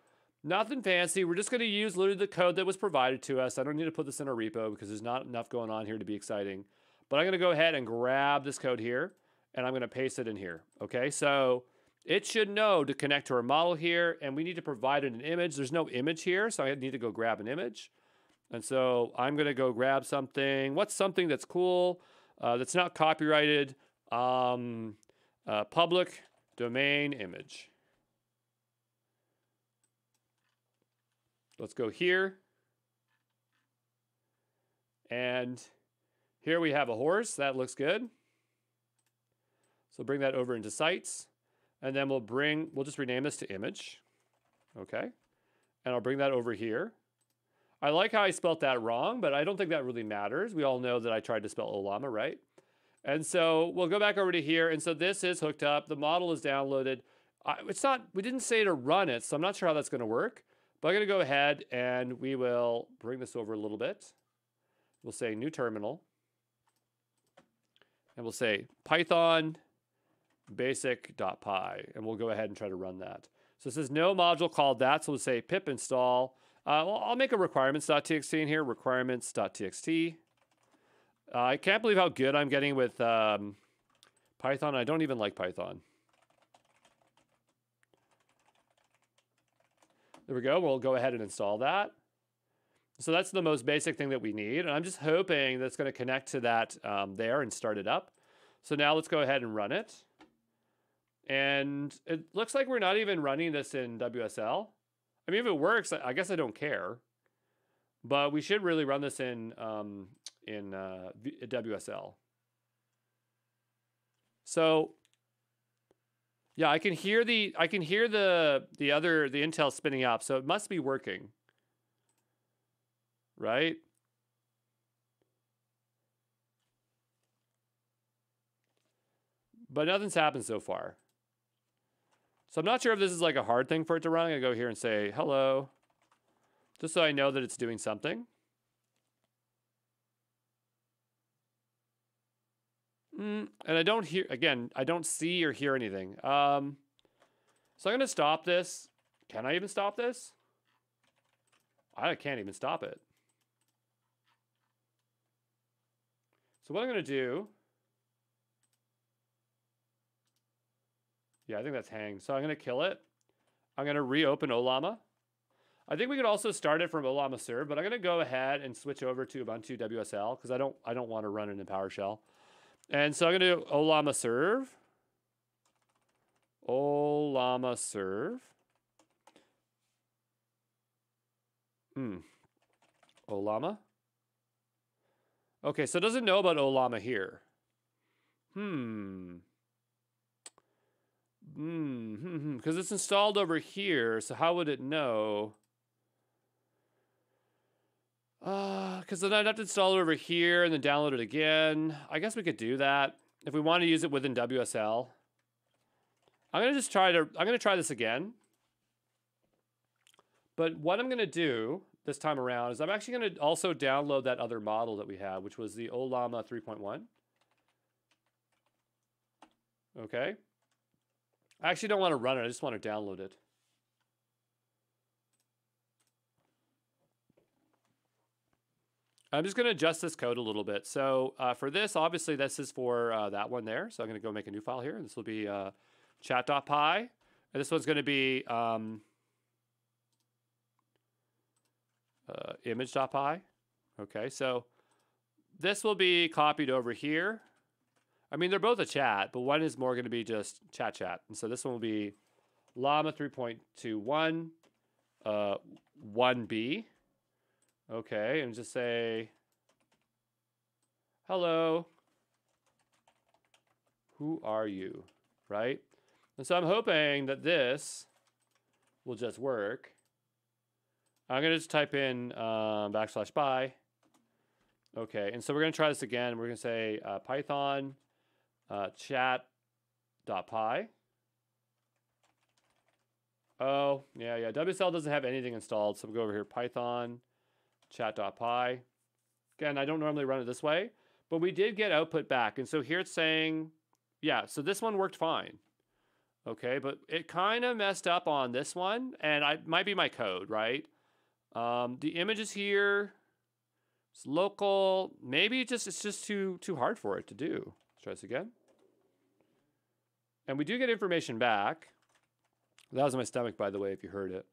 nothing fancy. We're just going to use literally the code that was provided to us. I don't need to put this in a repo because there's not enough going on here to be exciting. But I'm going to go ahead and grab this code here, and I'm going to paste it in here, okay? So it should know to connect to our model here, and we need to provide it an image. There's no image here, so I need to go grab an image. And so I'm going to go grab something. What's something that's cool, that's not copyrighted? Public domain image. Let's go here. And here we have a horse. That looks good. So bring that over into sites. And then we'll just rename this to image. Okay. And I'll bring that over here. I like how I spelt that wrong, but I don't think that really matters. We all know that I tried to spell Ollama, right? And so we'll go back over to here. And so this is hooked up. The model is downloaded. We didn't say to run it, so I'm not sure how that's going to work. But I'm going to go ahead and we will bring this over a little bit. We'll say new terminal. And we'll say Python basic.py, and we'll go ahead and try to run that. So it says no module called that, so we'll say pip install. Well, I'll make a requirements.txt in here, requirements.txt. I can't believe how good I'm getting with Python. I don't even like Python. There we go. We'll go ahead and install that. So that's the most basic thing that we need, and I'm just hoping that's going to connect to that there and start it up. So now let's go ahead and run it. And it looks like we're not even running this in WSL. I mean, if it works, I guess I don't care. But we should really run this in WSL. So yeah, I can hear the Intel spinning up, so it must be working. Right? But nothing's happened so far. So I'm not sure if this is like a hard thing for it to run. I'm going to go here and say hello, just so I know that it's doing something. And I don't hear, again, I don't see or hear anything. So I'm going to stop this. Can I even stop this? I can't even stop it. So what I'm going to do, yeah, I think that's hang. So I'm going to kill it. I'm going to reopen Ollama. I think we could also start it from Ollama serve, but I'm going to go ahead and switch over to Ubuntu WSL because I don't want to run it in PowerShell. And so I'm going to do Ollama serve. Ollama serve. Ollama. Okay, so it doesn't know about Ollama here. Because it's installed over here, so how would it know? Because then I'd have to install it over here and then download it again. I guess we could do that if we want to use it within WSL. I'm gonna try this again. But what I'm gonna do this time around is I'm actually gonna also download that other model that we had, which was the Ollama 3.1. Okay. I actually don't want to run it. I just want to download it. I'm just going to adjust this code a little bit. So for this, obviously, this is for that one there. So I'm going to go make a new file here. And this will be chat.py. And this one's going to be image.py. Okay, so this will be copied over here. I mean, they're both a chat, but one is more going to be just chat. And so this one will be Llama 3.21, 1B. Okay, and just say, hello, who are you, right? And so I'm hoping that this will just work. I'm going to just type in \by. Okay, and so we're going to try this again. We're going to say Python chat.py. Oh, yeah. WSL doesn't have anything installed, so we'll go over here, Python chat.py. Again, I don't normally run it this way, but we did get output back. And so here it's saying, yeah, so this one worked fine. Okay, but it kind of messed up on this one, and it might be my code, right? The image is here. It's local. Maybe it's just too hard for it to do. Let's try this again. And we do get information back. That was my stomach, by the way, if you heard it.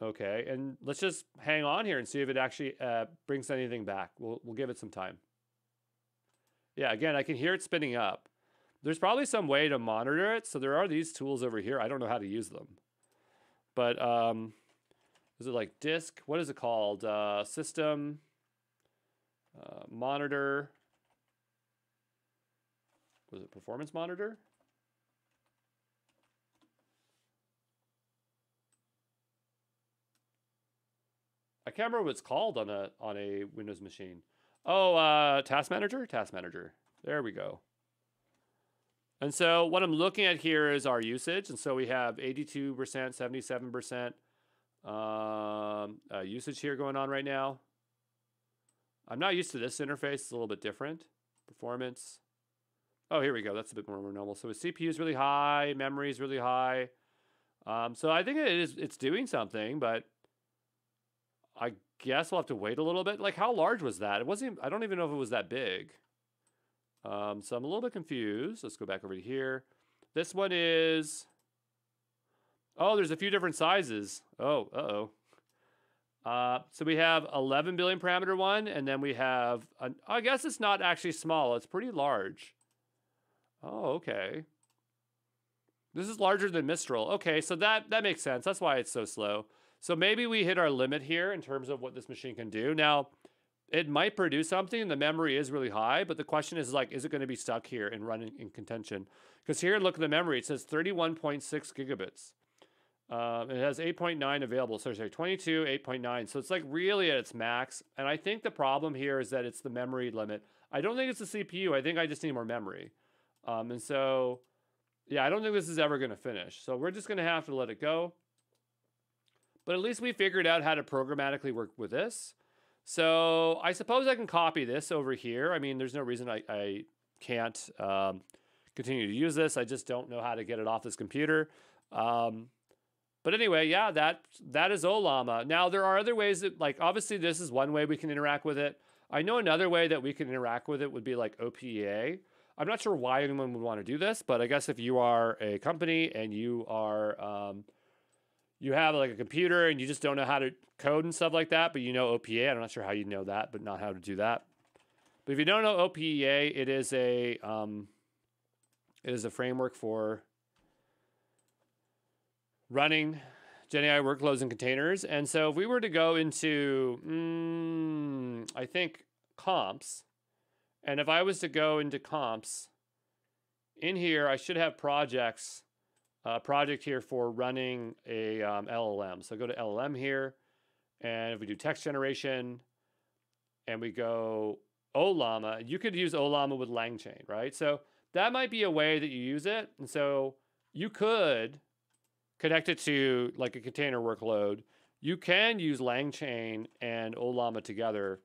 Okay, and let's just hang on here and see if it actually brings anything back. We'll give it some time. Yeah, again, I can hear it spinning up. There's probably some way to monitor it. So there are these tools over here. I don't know how to use them. But is it like disk? What is it called? System, monitor. Was it performance monitor? I can't remember what it's called on a Windows machine. Oh, task manager? Task manager. There we go. And so what I'm looking at here is our usage. And so we have 82%, 77% usage here going on right now. I'm not used to this interface. It's a little bit different. Performance. Oh, here we go. That's a bit more normal. So the CPU is really high. Memory is really high. So I think it's doing something, but I guess we'll have to wait a little bit. Like, how large was that? It wasn't. I don't even know if it was that big. So I'm a little bit confused. Let's go back over to here. This one is. Oh, there's a few different sizes. Oh, so we have 11 billion parameter one, and then we have. I guess it's not actually small. It's pretty large. Oh, okay. This is larger than Mistral. Okay, so that makes sense. That's why it's so slow. So maybe we hit our limit here in terms of what this machine can do. Now, it might produce something, and the memory is really high, but the question is, like, is it going to be stuck here and running in contention? Because here, look at the memory. It says 31.6 gigabits. It has 8.9 available. So sorry, 22, 8.9. So it's like really at its max. And I think the problem here is that it's the memory limit. I don't think it's the CPU. I think I just need more memory. And so, yeah, I don't think this is ever going to finish. So we're just going to have to let it go. But at least we figured out how to programmatically work with this. So I suppose I can copy this over here. I mean, there's no reason I can't continue to use this. I just don't know how to get it off this computer. But anyway, yeah, that is Ollama. Now, there are other ways that, like, obviously this is one way we can interact with it. I know another way that we can interact with it would be like OPA. I'm not sure why anyone would want to do this, but I guess if you are a company and you are, you have like a computer and you just don't know how to code and stuff like that, but you know OPA, I'm not sure how you know that, but not how to do that. But if you don't know OPA, it is a framework for running GenAI workloads and containers. And so if we were to go into, I think, comps, and if I was to go into comps, in here, I should have projects, project here for running a LLM. So go to LLM here, and if we do text generation, and we go Ollama, you could use Ollama with LangChain, right? So that might be a way that you use it. And so you could connect it to like a container workload. You can use LangChain and Ollama together,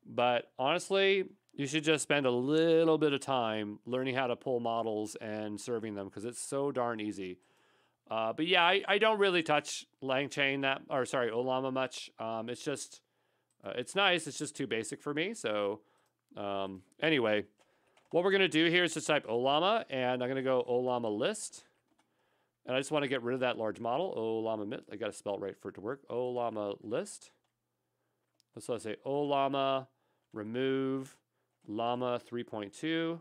but honestly, you should just spend a little bit of time learning how to pull models and serving them because it's so darn easy. But yeah, I don't really touch LangChain Ollama much. It's just, it's nice. It's just too basic for me. So anyway, what we're going to do here is just type Ollama, and I'm going to go Ollama list. And I just want to get rid of that large model, Ollama, I got to spell it right for it to work, Ollama list. So let's say Ollama, remove, Llama 3.2,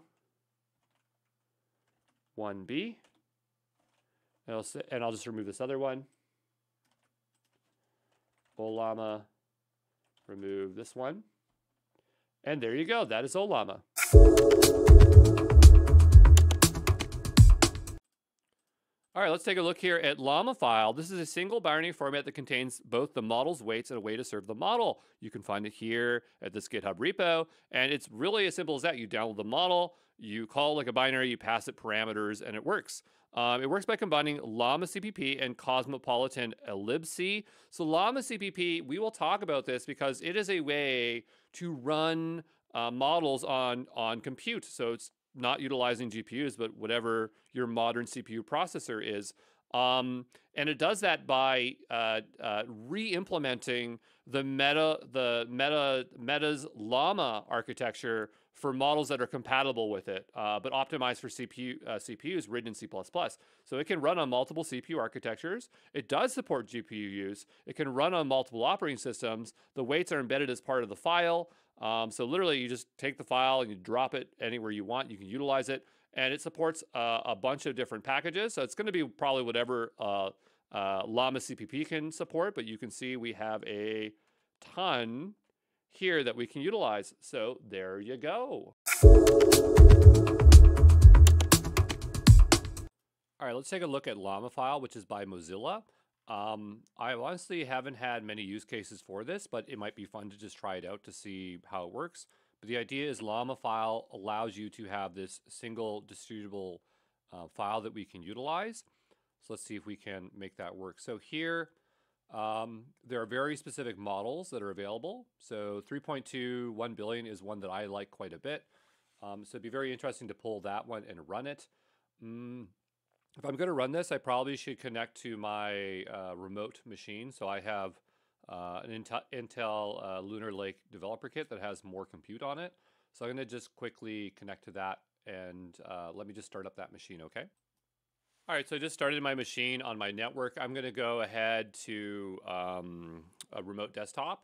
1B. And I'll just remove this other one. Ollama, remove this one. And there you go, that is Ollama. All right, let's take a look here at Llama file. This is a single binary format that contains both the model's weights and a way to serve the model. You can find it here at this GitHub repo, and it's really as simple as that. You download the model, you call like a binary, you pass it parameters, and it works. It works by combining Llama CPP and Cosmopolitan ellipse. So Llama CPP, we will talk about this because it is a way to run models on compute. So it's not utilizing GPUs, but whatever your modern CPU processor is. And it does that by re-implementing the Meta's Llama architecture for models that are compatible with it, but optimized for CPUs written in C++. So it can run on multiple CPU architectures. It does support GPU use. It can run on multiple operating systems. The weights are embedded as part of the file. So literally you just take the file and you drop it anywhere you want. You can utilize it. And it supports a bunch of different packages. So it's going to be probably whatever Llama CPP can support. But you can see we have a ton here that we can utilize. So there you go. All right, let's take a look at Llama file, which is by Mozilla. I honestly haven't had many use cases for this, but it might be fun to just try it out to see how it works. But the idea is Llama file allows you to have this single distributable file that we can utilize. So let's see if we can make that work. So here, there are very specific models that are available. So 3.2, 1 billion is one that I like quite a bit. So it'd be very interesting to pull that one and run it. If I'm going to run this, I probably should connect to my remote machine. So I have an Intel Lunar Lake developer kit that has more compute on it. So I'm going to just quickly connect to that, and let me just start up that machine, okay? All right, so I just started my machine on my network. I'm going to go ahead to a remote desktop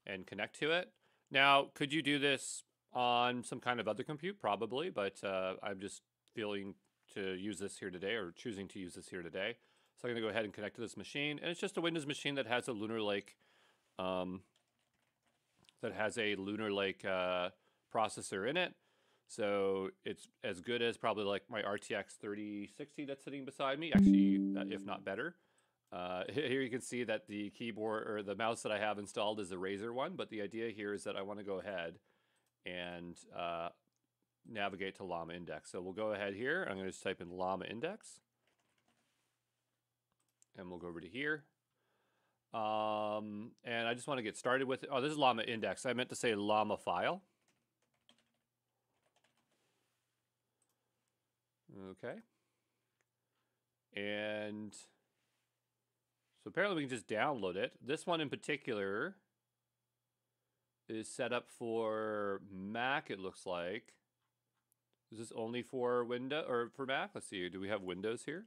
and connect to it. Now, could you do this on some kind of other compute? Probably, but I'm just feeling to use this here today, or choosing to use this here today. So I'm going to go ahead and connect to this machine, and it's just a Windows machine that has a Lunar Lake processor in it. So it's as good as probably like my RTX 3060 that's sitting beside me, actually, if not better. Here you can see that the keyboard or the mouse that I have installed is a Razer one, but the idea here is that I want to go ahead and navigate to Llama Index. So we'll go ahead here. I'm going to just type in Llama Index. And we'll go over to here. And I just want to get started with it. Oh, this is llama index. I meant to say llama file. Okay. And so apparently we can just download it. This one in particular is set up for Mac, it looks like. Is this only for Windows or for Mac? Let's see. Do we have Windows here?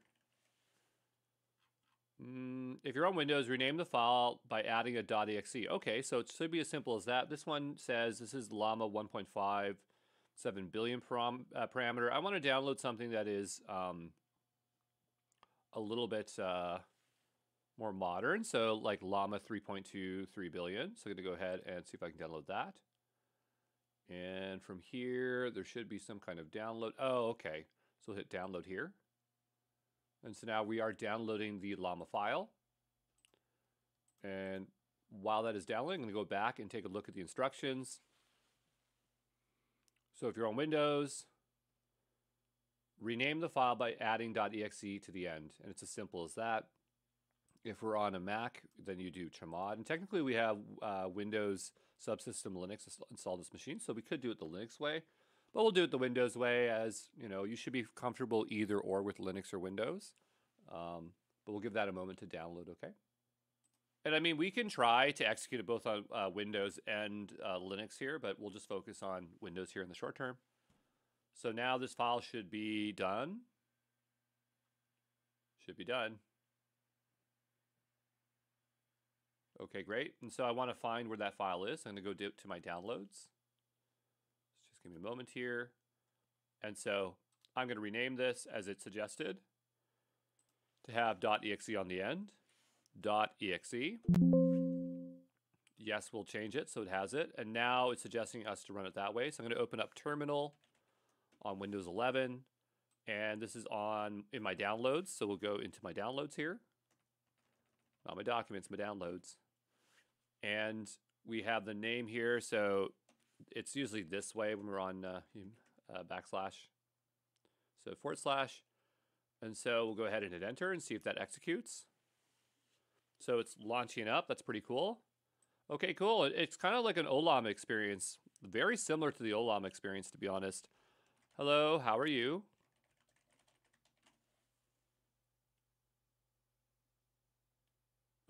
If you're on Windows, rename the file by adding a .exe. Okay, so it should be as simple as that. This one says this is llama 1.57 billion parameter. I want to download something that is a little bit more modern, so like llama 3.23 billion. So I'm going to go ahead and see if I can download that. And from here, there should be some kind of download. Oh, okay. So we'll hit download here. And so now we are downloading the llama file. And while that is downloading, I'm going to go back and take a look at the instructions. So if you're on Windows, rename the file by adding .exe to the end. And it's as simple as that. If we're on a Mac, then you do chmod. And technically we have Windows subsystem Linux installed on this machine, so we could do it the Linux way. But we'll do it the Windows way, as you know, you should be comfortable either or with Linux or Windows. But we'll give that a moment to download, okay? And I mean, we can try to execute it both on Windows and Linux here, but we'll just focus on Windows here in the short term. So now this file should be done. Should be done. Okay, great. And so I want to find where that file is. I'm going to go to my downloads. Just give me a moment here. And so I'm going to rename this as it suggested to have .exe on the end. .exe. Yes, we'll change it so it has it. And now it's suggesting us to run it that way. So I'm going to open up Terminal on Windows 11. And this is in my downloads. So we'll go into my downloads here. Not my documents, my downloads. And we have the name here. So it's usually this way when we're on backslash. So /. And so we'll go ahead and hit enter and see if that executes. So it's launching up. That's pretty cool. Okay, cool. It's kind of like an OLAM experience. Very similar to the OLAM experience, to be honest. Hello, how are you?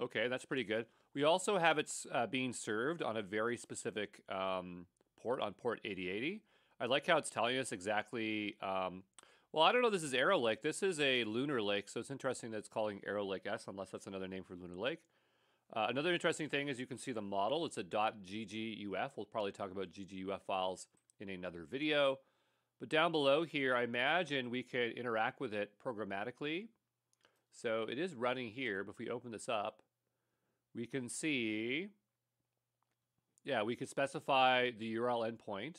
Okay, that's pretty good. We also have it being served on a very specific port, on port 8080. I like how it's telling us exactly, well, I don't know, this is Arrow Lake. This is a Lunar Lake, so it's interesting that it's calling Arrow Lake S, unless that's another name for Lunar Lake. Another interesting thing is you can see the model. It's a .gguf. We'll probably talk about gguf files in another video. But down below here, I imagine we could interact with it programmatically. So it is running here, but if we open this up, we can see, yeah, we could specify the URL endpoint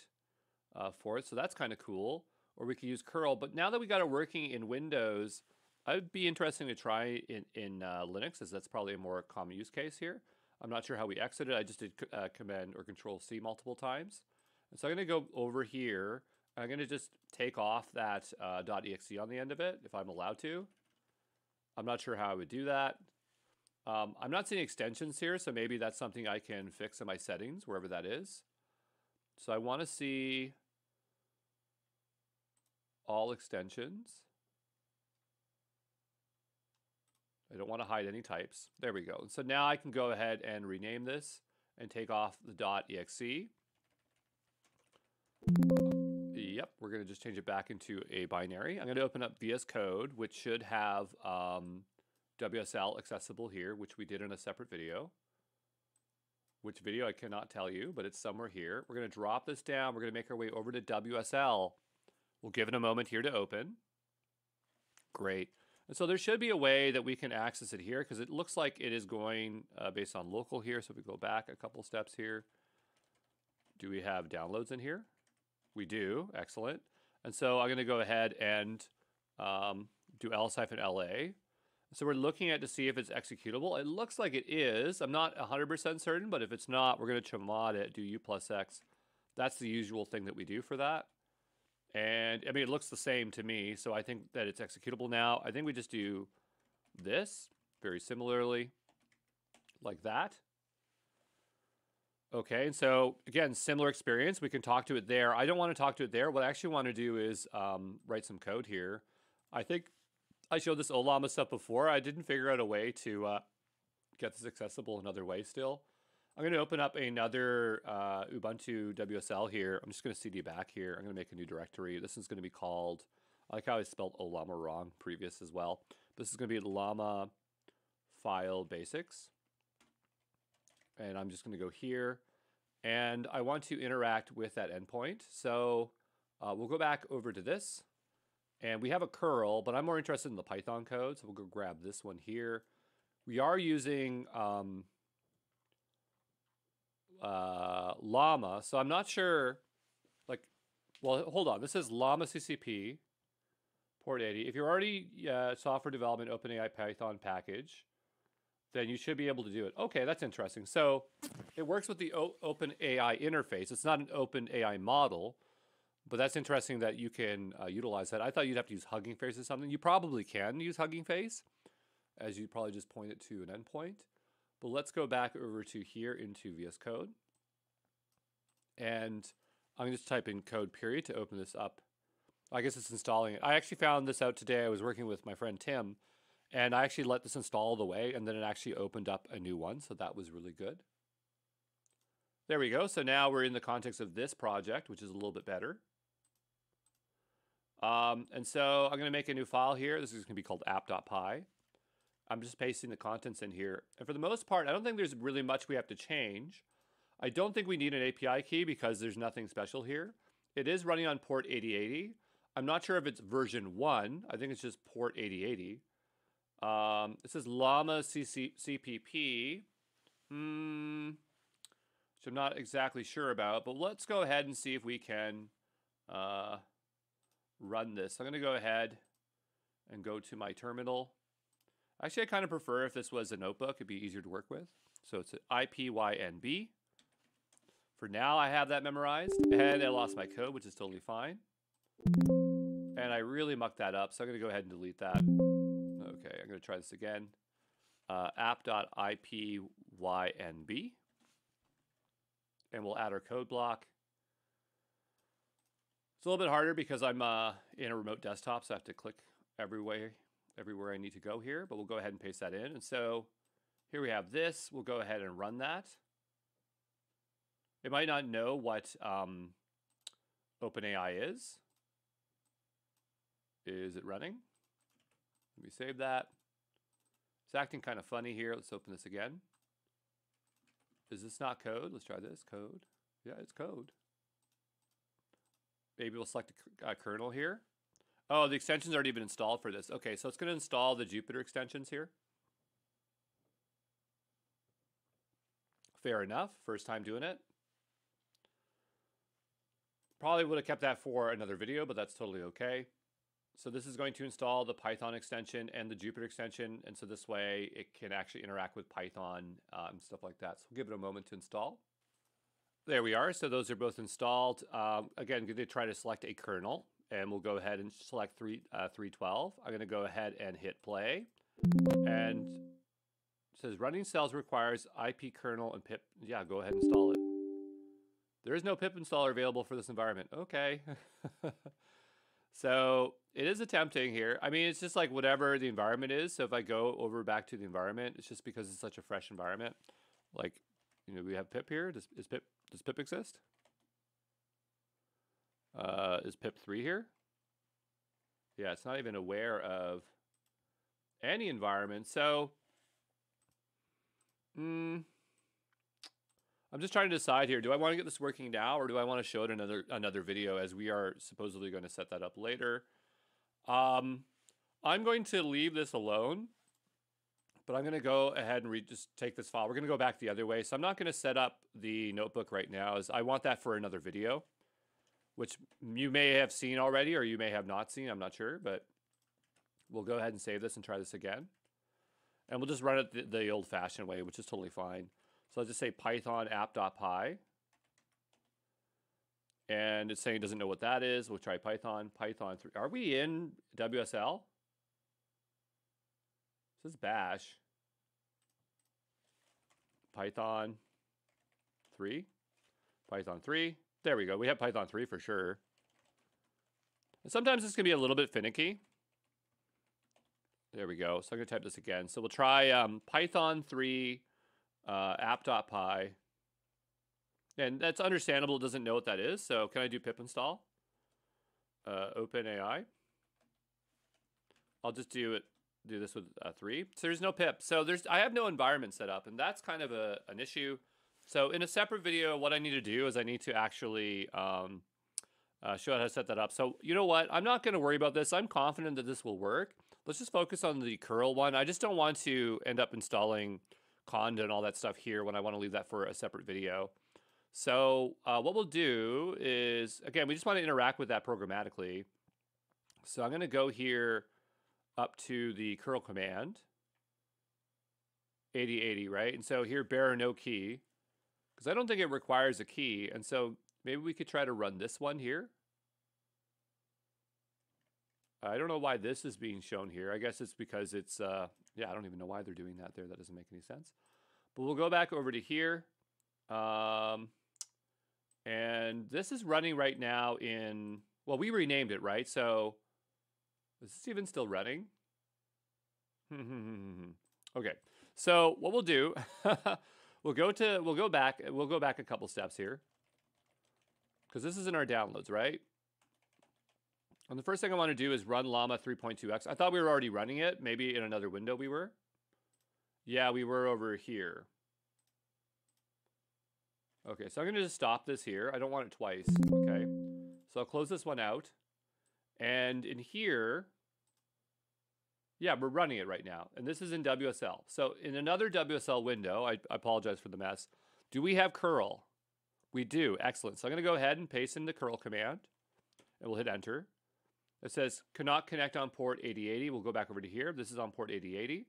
for it. So that's kind of cool. Or we could use curl. But now that we got it working in Windows, I'd be interested to try in Linux, as that's probably a more common use case here. I'm not sure how we exited. I just did Command or Control C multiple times. And so I'm going to go over here. I'm going to just take off that .exe on the end of it, if I'm allowed to. I'm not sure how I would do that. I'm not seeing extensions here, so maybe that's something I can fix in my settings, wherever that is. So I want to see all extensions. I don't want to hide any types. There we go. So now I can go ahead and rename this and take off the .exe. Yep, we're going to just change it back into a binary. I'm going to open up VS Code, which should have WSL accessible here, which we did in a separate video. Which video I cannot tell you, but it's somewhere here. We're going to drop this down. We're going to make our way over to WSL. We'll give it a moment here to open. Great. And so there should be a way that we can access it here, because it looks like it is going based on local here. So if we go back a couple steps here, do we have downloads in here? We do. Excellent. And so I'm going to go ahead and do ls-la. So we're looking at to see if it's executable. It looks like it is. I'm not 100% certain, but if it's not, we're going to chmod it, do u+x. That's the usual thing that we do for that. And I mean, it looks the same to me, so I think that it's executable now. I think we just do this very similarly. like that. Okay, and so again, similar experience. We can talk to it there. I don't want to talk to it there. What I actually want to do is write some code here. I think I showed this Ollama stuff before. I didn't figure out a way to get this accessible another way still. I'm going to open up another Ubuntu WSL here. I'm just going to CD back here. I'm going to make a new directory. This is going to be called, I like how I spelled Ollama wrong previous as well. This is going to be Llama File Basics. And I'm just going to go here. And I want to interact with that endpoint. So we'll go back over to this. And we have a curl, but I'm more interested in the Python code. So we'll go grab this one here. We are using Llama. So I'm not sure, like, well, hold on. This is Llama CCP, port 80. If you're already software development OpenAI Python package, then you should be able to do it. Okay, that's interesting. So it works with the OpenAI interface. It's not an OpenAI model, but that's interesting that you can utilize that. I thought you'd have to use Hugging Face or something. You probably can use Hugging Face, as you probably just point it to an endpoint. But let's go back over to here into VS Code. And I'm going to just type in code period to open this up. I guess it's installing it. I actually found this out today. I was working with my friend Tim, and I actually let this install all the way, and then it actually opened up a new one. So that was really good. There we go. So now we're in the context of this project, which is a little bit better. And so I'm going to make a new file here. This is going to be called app.py. I'm just pasting the contents in here. And for the most part, I don't think there's really much we have to change. I don't think we need an API key because there's nothing special here. It is running on port 8080. I'm not sure if it's version 1. I think it's just port 8080. It says Llama CPP, which I'm not exactly sure about, but let's go ahead and see if we can run this. I'm going to go ahead and go to my terminal. Actually, I kind of prefer if this was a notebook. It'd be easier to work with. So it's an IPYNB. For now, I have that memorized, and I lost my code, which is totally fine. And I really mucked that up, so I'm going to go ahead and delete that. Okay, I'm going to try this again. App.ipynb. And we'll add our code block. It's a little bit harder because I'm in a remote desktop, so I have to click everywhere I need to go here, but we'll go ahead and paste that in. And so here we have this. We'll go ahead and run that. It might not know what OpenAI is. Is it running? Let me save that. It's acting kind of funny here. Let's open this again. Is this not code? Let's try this. Code. Yeah, it's code. Maybe we'll select a kernel here. Oh, the extension's already been installed for this. Okay, so it's going to install the Jupyter extensions here. Fair enough. First time doing it. Probably would have kept that for another video, but that's totally okay. So this is going to install the Python extension and the Jupyter extension. And so this way it can actually interact with Python and stuff like that. So we'll give it a moment to install. There we are. So those are both installed. Again, going to try to select a kernel. And we'll go ahead and select 312. I'm going to go ahead and hit play. And it says running cells requires IP kernel and pip. Yeah, go ahead and install it. There is no pip installer available for this environment. Okay. So it is attempting here. I mean, it's just like whatever the environment is. So if I go over back to the environment, it's just because it's such a fresh environment. Like, you know, we have pip here. Does pip exist? Is pip 3 here? Yeah, it's not even aware of any environment. So I'm just trying to decide here. Do I want to get this working now, or do I want to show it in another video, as we are supposedly going to set that up later? I'm going to leave this alone, but I'm going to go ahead and just take this file. We're going to go back the other way. So I'm not going to set up the notebook right now, as I want that for another video, which you may have seen already, or you may have not seen. I'm not sure, but we'll go ahead and save this and try this again. And we'll just run it the old-fashioned way, which is totally fine. So I'll just say Python app.py. And it's saying it doesn't know what that is. We'll try Python 3. Are we in WSL? This is bash. Python 3. Python 3. There we go. We have Python 3 for sure. And sometimes this can be a little bit finicky. There we go. So I'm going to type this again. So we'll try Python 3 app.py. And that's understandable. It doesn't know what that is. So can I do pip install? OpenAI. I'll just do this with 3. So there's no pip. So I have no environment set up, and that's kind of an issue. So in a separate video, what I need to do is I need to actually show how to set that up. So you know what? I'm not going to worry about this. I'm confident that this will work. Let's just focus on the curl one. I just don't want to end up installing Conda and all that stuff here when I want to leave that for a separate video. So what we'll do is, again, we just want to interact with that programmatically. So I'm going to go here up to the curl command, 8080, right? And so here, bearer no key, because I don't think it requires a key. And so maybe we could try to run this one here. I don't know why this is being shown here. I guess it's because it's, yeah, I don't even know why they're doing that there. That doesn't make any sense. But we'll go back over to here. And this is running right now in, well, we renamed it, right? So is this even still running? Okay. So what we'll do, we'll go back a couple steps here, because this is in our downloads, right? And the first thing I want to do is run Llama 3.2x. I thought we were already running it. Maybe in another window we were. Yeah, we were over here. Okay, so I'm going to just stop this here. I don't want it twice. Okay, so I'll close this one out. And in here, yeah, we're running it right now. And this is in WSL. So in another WSL window, I apologize for the mess. Do we have curl? We do. Excellent. So I'm going to go ahead and paste in the curl command. And we'll hit enter. It says cannot connect on port 8080. We'll go back over to here. This is on port 8080.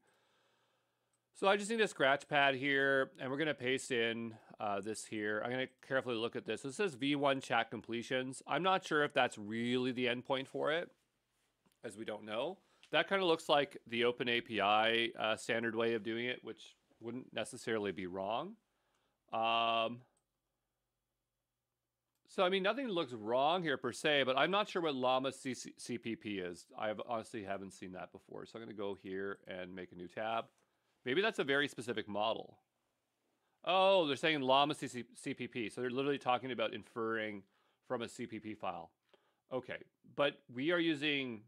So I just need a scratch pad here, and we're going to paste in this here. I'm going to carefully look at this. So it says V1 chat completions. I'm not sure if that's really the endpoint for it, as we don't know. That kind of looks like the OpenAPI standard way of doing it, which wouldn't necessarily be wrong. So, I mean, nothing looks wrong here per se, but I'm not sure what Llama CPP is. I honestly haven't seen that before. So I'm going to go here and make a new tab. Maybe that's a very specific model. Oh, they're saying Llama CPP. So they're literally talking about inferring from a CPP file. Okay, but we are using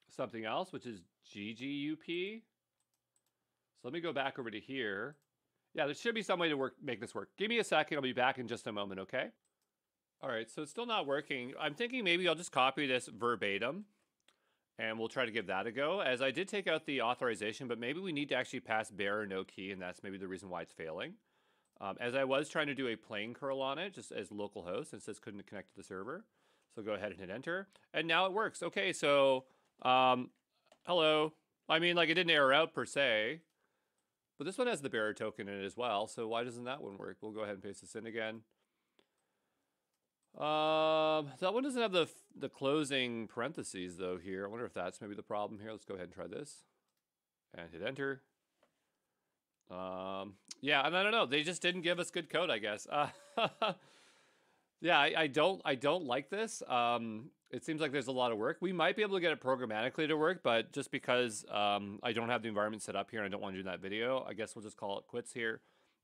something else, which is GGUP. So let me go back over to here. Yeah, there should be some way to make this work. Give me a second. I'll be back in just a moment, okay? All right, so it's still not working. I'm thinking maybe I'll just copy this verbatim, and we'll try to give that a go, as I did take out the authorization, but maybe we need to actually pass bearer no key, and that's maybe the reason why it's failing. As I was trying to do a plain curl on it, just as localhost, and it says couldn't connect to the server. So go ahead and hit enter, and now it works. Okay, so hello. I mean, like, it didn't error out per se, but this one has the bearer token in it as well, so why doesn't that one work? We'll go ahead and paste this in again. That one doesn't have the closing parentheses though here. I wonder if that's maybe the problem here. Let's go ahead and try this and hit enter. Yeah, and I don't know. They just didn't give us good code, I guess. Yeah, I don't like this. It seems like there's a lot of work. We might be able to get it programmatically to work, but just because I don't have the environment set up here and I don't want to do that video, I guess we'll just call it quits here.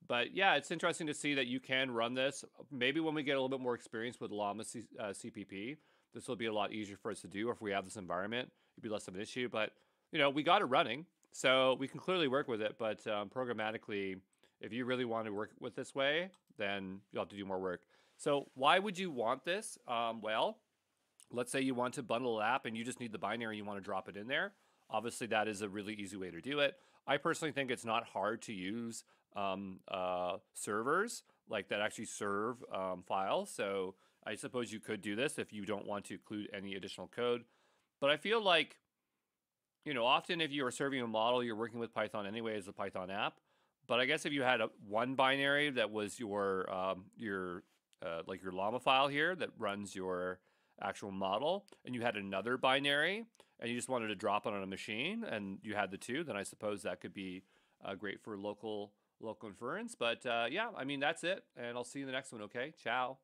But yeah, it's interesting to see that you can run this. Maybe when we get a little bit more experience with Llama CPP, this will be a lot easier for us to do. Or if we have this environment, it'd be less of an issue. But, you know, we got it running, so we can clearly work with it. But programmatically, if you really want to work with this way, then you'll have to do more work. So why would you want this? Well, let's say you want to bundle an app and you just need the binary and you want to drop it in there. Obviously, that is a really easy way to do it. I personally think it's not hard to use servers like that actually serve files. So I suppose you could do this if you don't want to include any additional code. But I feel like, you know, often if you are serving a model, you're working with Python anyway as a Python app. But I guess if you had one binary that was your like your Llama file here that runs your actual model, and you had another binary and you just wanted to drop it on a machine and you had the two, then I suppose that could be great for local local inference. But yeah, I mean, that's it. And I'll see you in the next one. Okay. Ciao.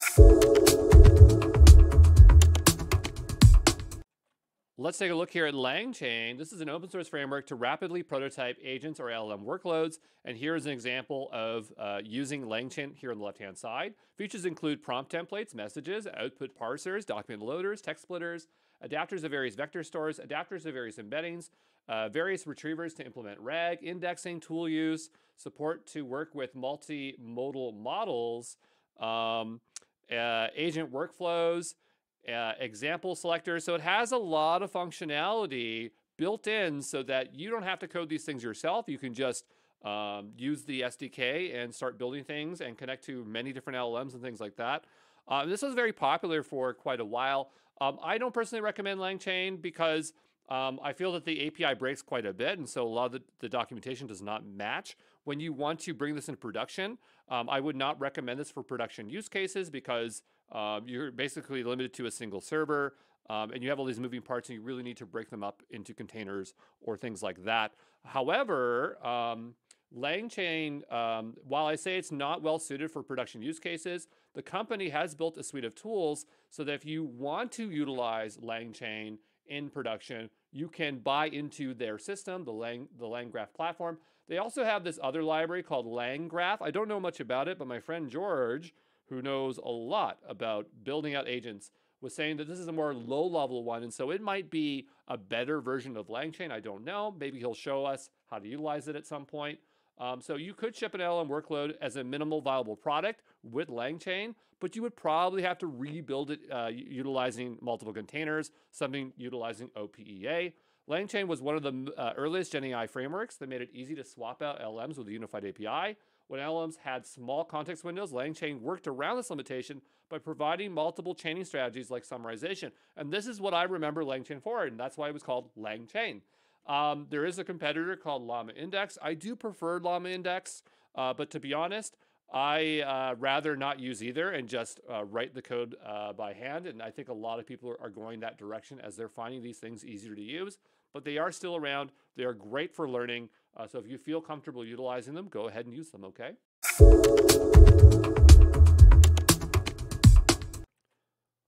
Let's take a look here at LangChain. This is an open source framework to rapidly prototype agents or LLM workloads. And here is an example of using LangChain here on the left-hand side. Features include prompt templates, messages, output parsers, document loaders, text splitters, adapters of various vector stores, adapters of various embeddings, various retrievers to implement RAG, indexing, tool use, support to work with multimodal models, agent workflows, example selector. So it has a lot of functionality built in so that you don't have to code these things yourself. You can just use the SDK and start building things and connect to many different LLMs and things like that. This was very popular for quite a while. I don't personally recommend LangChain because I feel that the API breaks quite a bit, and so a lot of the documentation does not match. When you want to bring this into production, I would not recommend this for production use cases because you're basically limited to a single server, and you have all these moving parts, and you really need to break them up into containers or things like that. However, LangChain, while I say it's not well suited for production use cases, the company has built a suite of tools so that if you want to utilize LangChain in production, you can buy into their system, the LangGraph platform. They also have this other library called LangGraph. I don't know much about it, but my friend George, who knows a lot about building out agents, was saying that this is a more low-level one, and so it might be a better version of LangChain. I don't know. Maybe he'll show us how to utilize it at some point. So you could ship an LLM workload as a minimal viable product with LangChain, but you would probably have to rebuild it utilizing multiple containers, something utilizing OPEA. LangChain was one of the earliest GenAI frameworks that made it easy to swap out LLMs with a unified API. When LLMs had small context windows, LangChain worked around this limitation by providing multiple chaining strategies like summarization. And this is what I remember LangChain for, and that's why it was called LangChain. There is a competitor called Llama Index. I do prefer Llama Index, but to be honest, I rather not use either and just write the code by hand. And I think a lot of people are going that direction as they're finding these things easier to use. But they are still around. They are great for learning. So if you feel comfortable utilizing them, go ahead and use them, okay?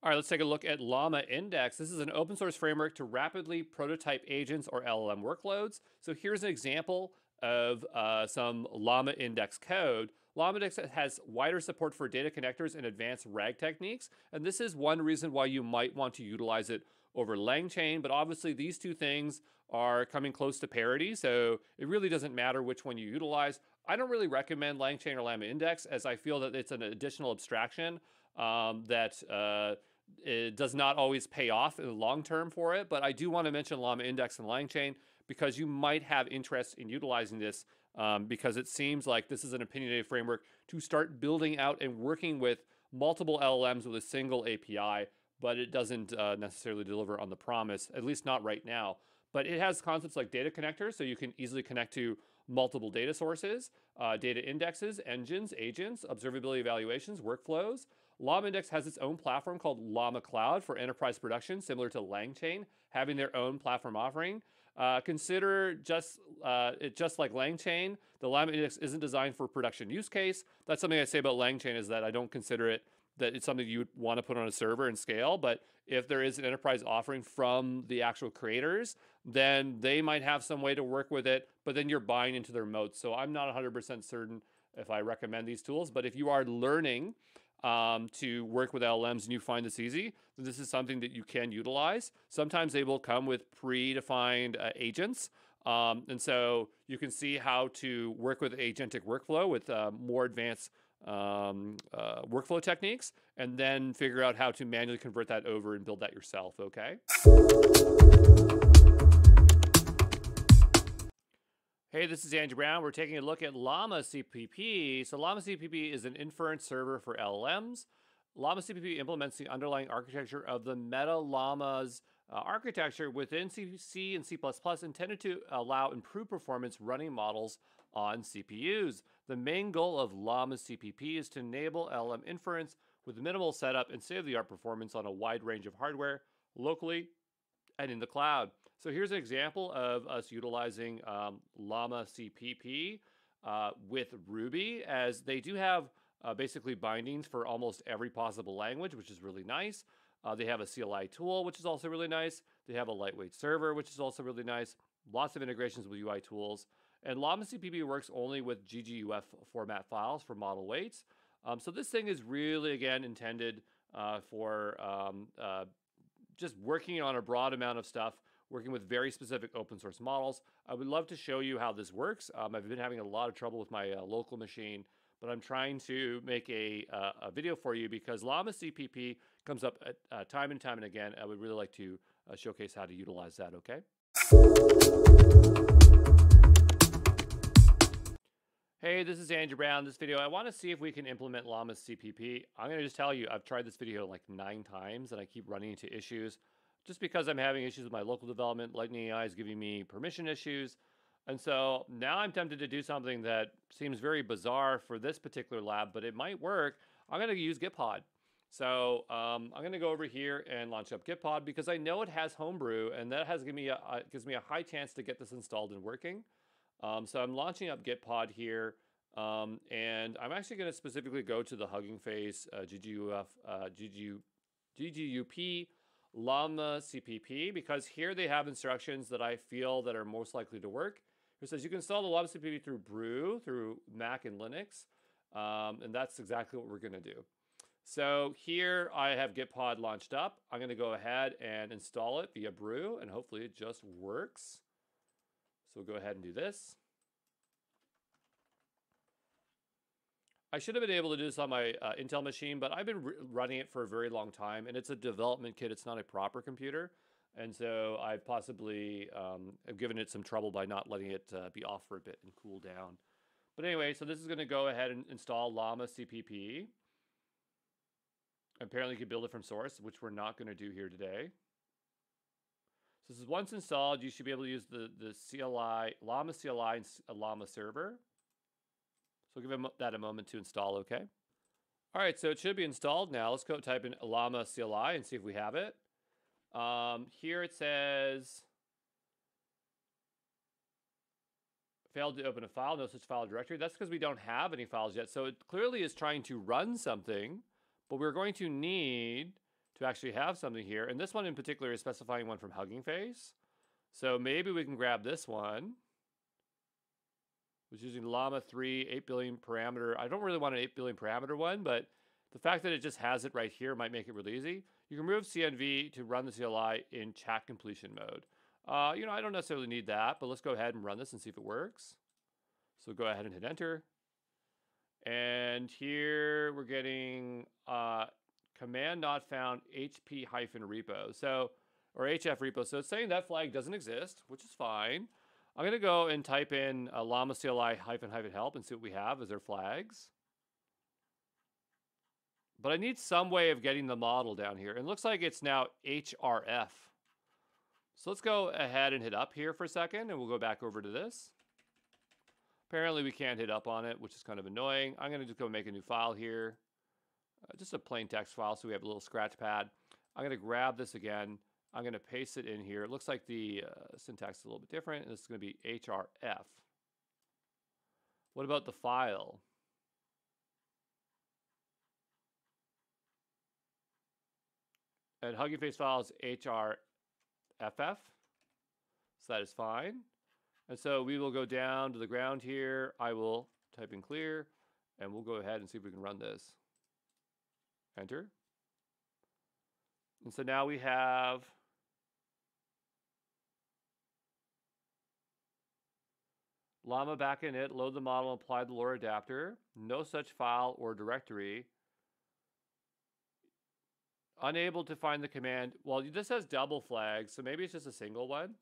All right, let's take a look at Llama Index. This is an open source framework to rapidly prototype agents or LLM workloads. So here's an example of some Llama Index code. Llama Index has wider support for data connectors and advanced RAG techniques. And this is one reason why you might want to utilize it over LangChain. But obviously, these two things are coming close to parity. So it really doesn't matter which one you utilize. I don't really recommend LangChain or Llama Index as I feel that it's an additional abstraction that it does not always pay off in the long term for it. But I do want to mention Llama Index and LangChain because you might have interest in utilizing this because it seems like this is an opinionated framework to start building out and working with multiple LLMs with a single API, but it doesn't necessarily deliver on the promise, at least not right now. But it has concepts like data connectors, so you can easily connect to multiple data sources, data indexes, engines, agents, observability evaluations, workflows. Llama Index has its own platform called Llama Cloud for enterprise production, similar to LangChain, having their own platform offering. Consider just like LangChain, the Llama Index isn't designed for production use case. That's something I say about LangChain is that I don't consider it that it's something you would want to put on a server and scale. But if there is an enterprise offering from the actual creators, then they might have some way to work with it, but then you're buying into their moat. So I'm not 100% certain if I recommend these tools, but if you are learning to work with LLMs and you find this easy, then this is something that you can utilize. Sometimes they will come with predefined agents. And so you can see how to work with agentic workflow with more advanced workflow techniques, and then figure out how to manually convert that over and build that yourself, okay? Hey, this is Andrew Brown. We're taking a look at Llama CPP. So Llama CPP is an inference server for LLMs. Llama CPP implements the underlying architecture of the Meta Llama's architecture within C and C++, intended to allow improved performance running models on CPUs. The main goal of Llama CPP is to enable LLM inference with minimal setup and state-of-the-art performance on a wide range of hardware, locally and in the cloud. So here's an example of us utilizing Llama CPP. with Ruby, as they do have basically bindings for almost every possible language, which is really nice. They have a CLI tool, which is also really nice. They have a lightweight server, which is also really nice. Lots of integrations with UI tools. And Llama CPP works only with GGUF format files for model weights. So this thing is really, again, intended for just working on a broad amount of stuff, working with very specific open source models. I would love to show you how this works. I've been having a lot of trouble with my local machine, but I'm trying to make a video for you because Llama CPP comes up time and time and again. I would really like to showcase how to utilize that, okay? Hey, this is Andrew Brown. This video, I want to see if we can implement Llama CPP. I'm going to just tell you, I've tried this video like 9 times and I keep running into issues. Just because I'm having issues with my local development, Lightning AI is giving me permission issues. And so now I'm tempted to do something that seems very bizarre for this particular lab, but it might work. I'm going to use Gitpod. So I'm going to go over here and launch up Gitpod because I know it has Homebrew, and that has gives me a high chance to get this installed and working. So I'm launching up Gitpod here, and I'm actually going to specifically go to the Hugging Face GGUP Llama CPP, because here they have instructions that I feel that are most likely to work. It says you can install the Llama CPP through Brew, through Mac and Linux, and that's exactly what we're going to do. So here I have Gitpod launched up. I'm going to go ahead and install it via Brew, and hopefully it just works. So we'll go ahead and do this. I should have been able to do this on my Intel machine, but I've been running it for a very long time, and it's a development kit. It's not a proper computer. And so I've possibly given it some trouble by not letting it be off for a bit and cool down. But anyway, so this is going to go ahead and install Llama CPP. Apparently you can build it from source, which we're not going to do here today. So this is once installed, you should be able to use the CLI, Llama CLI and Llama server. So give that a moment to install, okay? All right, so it should be installed now. Let's go type in Llama CLI and see if we have it. Here it says, failed to open a file, no such file directory. That's because we don't have any files yet. So it clearly is trying to run something, but we're going to need to actually have something here. And this one in particular is specifying one from Hugging Face. So maybe we can grab this one, which is using Llama 3, 8 billion parameter. I don't really want an 8 billion parameter one, but the fact that it just has it right here might make it really easy. You can remove CNV to run the CLI in chat completion mode. I don't necessarily need that, but let's go ahead and run this and see if it works. So go ahead and hit enter. And here we're getting command not found HP-repo. Or HF repo. So it's saying that flag doesn't exist, which is fine. I'm going to go and type in llama CLI -help and see what we have as their flags. But I need some way of getting the model down here. It looks like it's now HRF. So let's go ahead and hit up here for a second, and we'll go back over to this. Apparently we can't hit up on it, which is kind of annoying. I'm going to just go make a new file here. Just a plain text file, so we have a little scratch pad. I'm going to grab this again. I'm going to paste it in here. It looks like the syntax is a little bit different, and this is going to be HRF. What about the file? And Hugging Face file is HRFF, so that is fine. And so we will go down to the ground here. I will type in clear, and we'll go ahead and see if we can run this. Enter. And so now we have Llama back in it, load the model, apply the LoRa adapter. No such file or directory. Unable to find the command. Well, this has double flags, so maybe it's just a single one.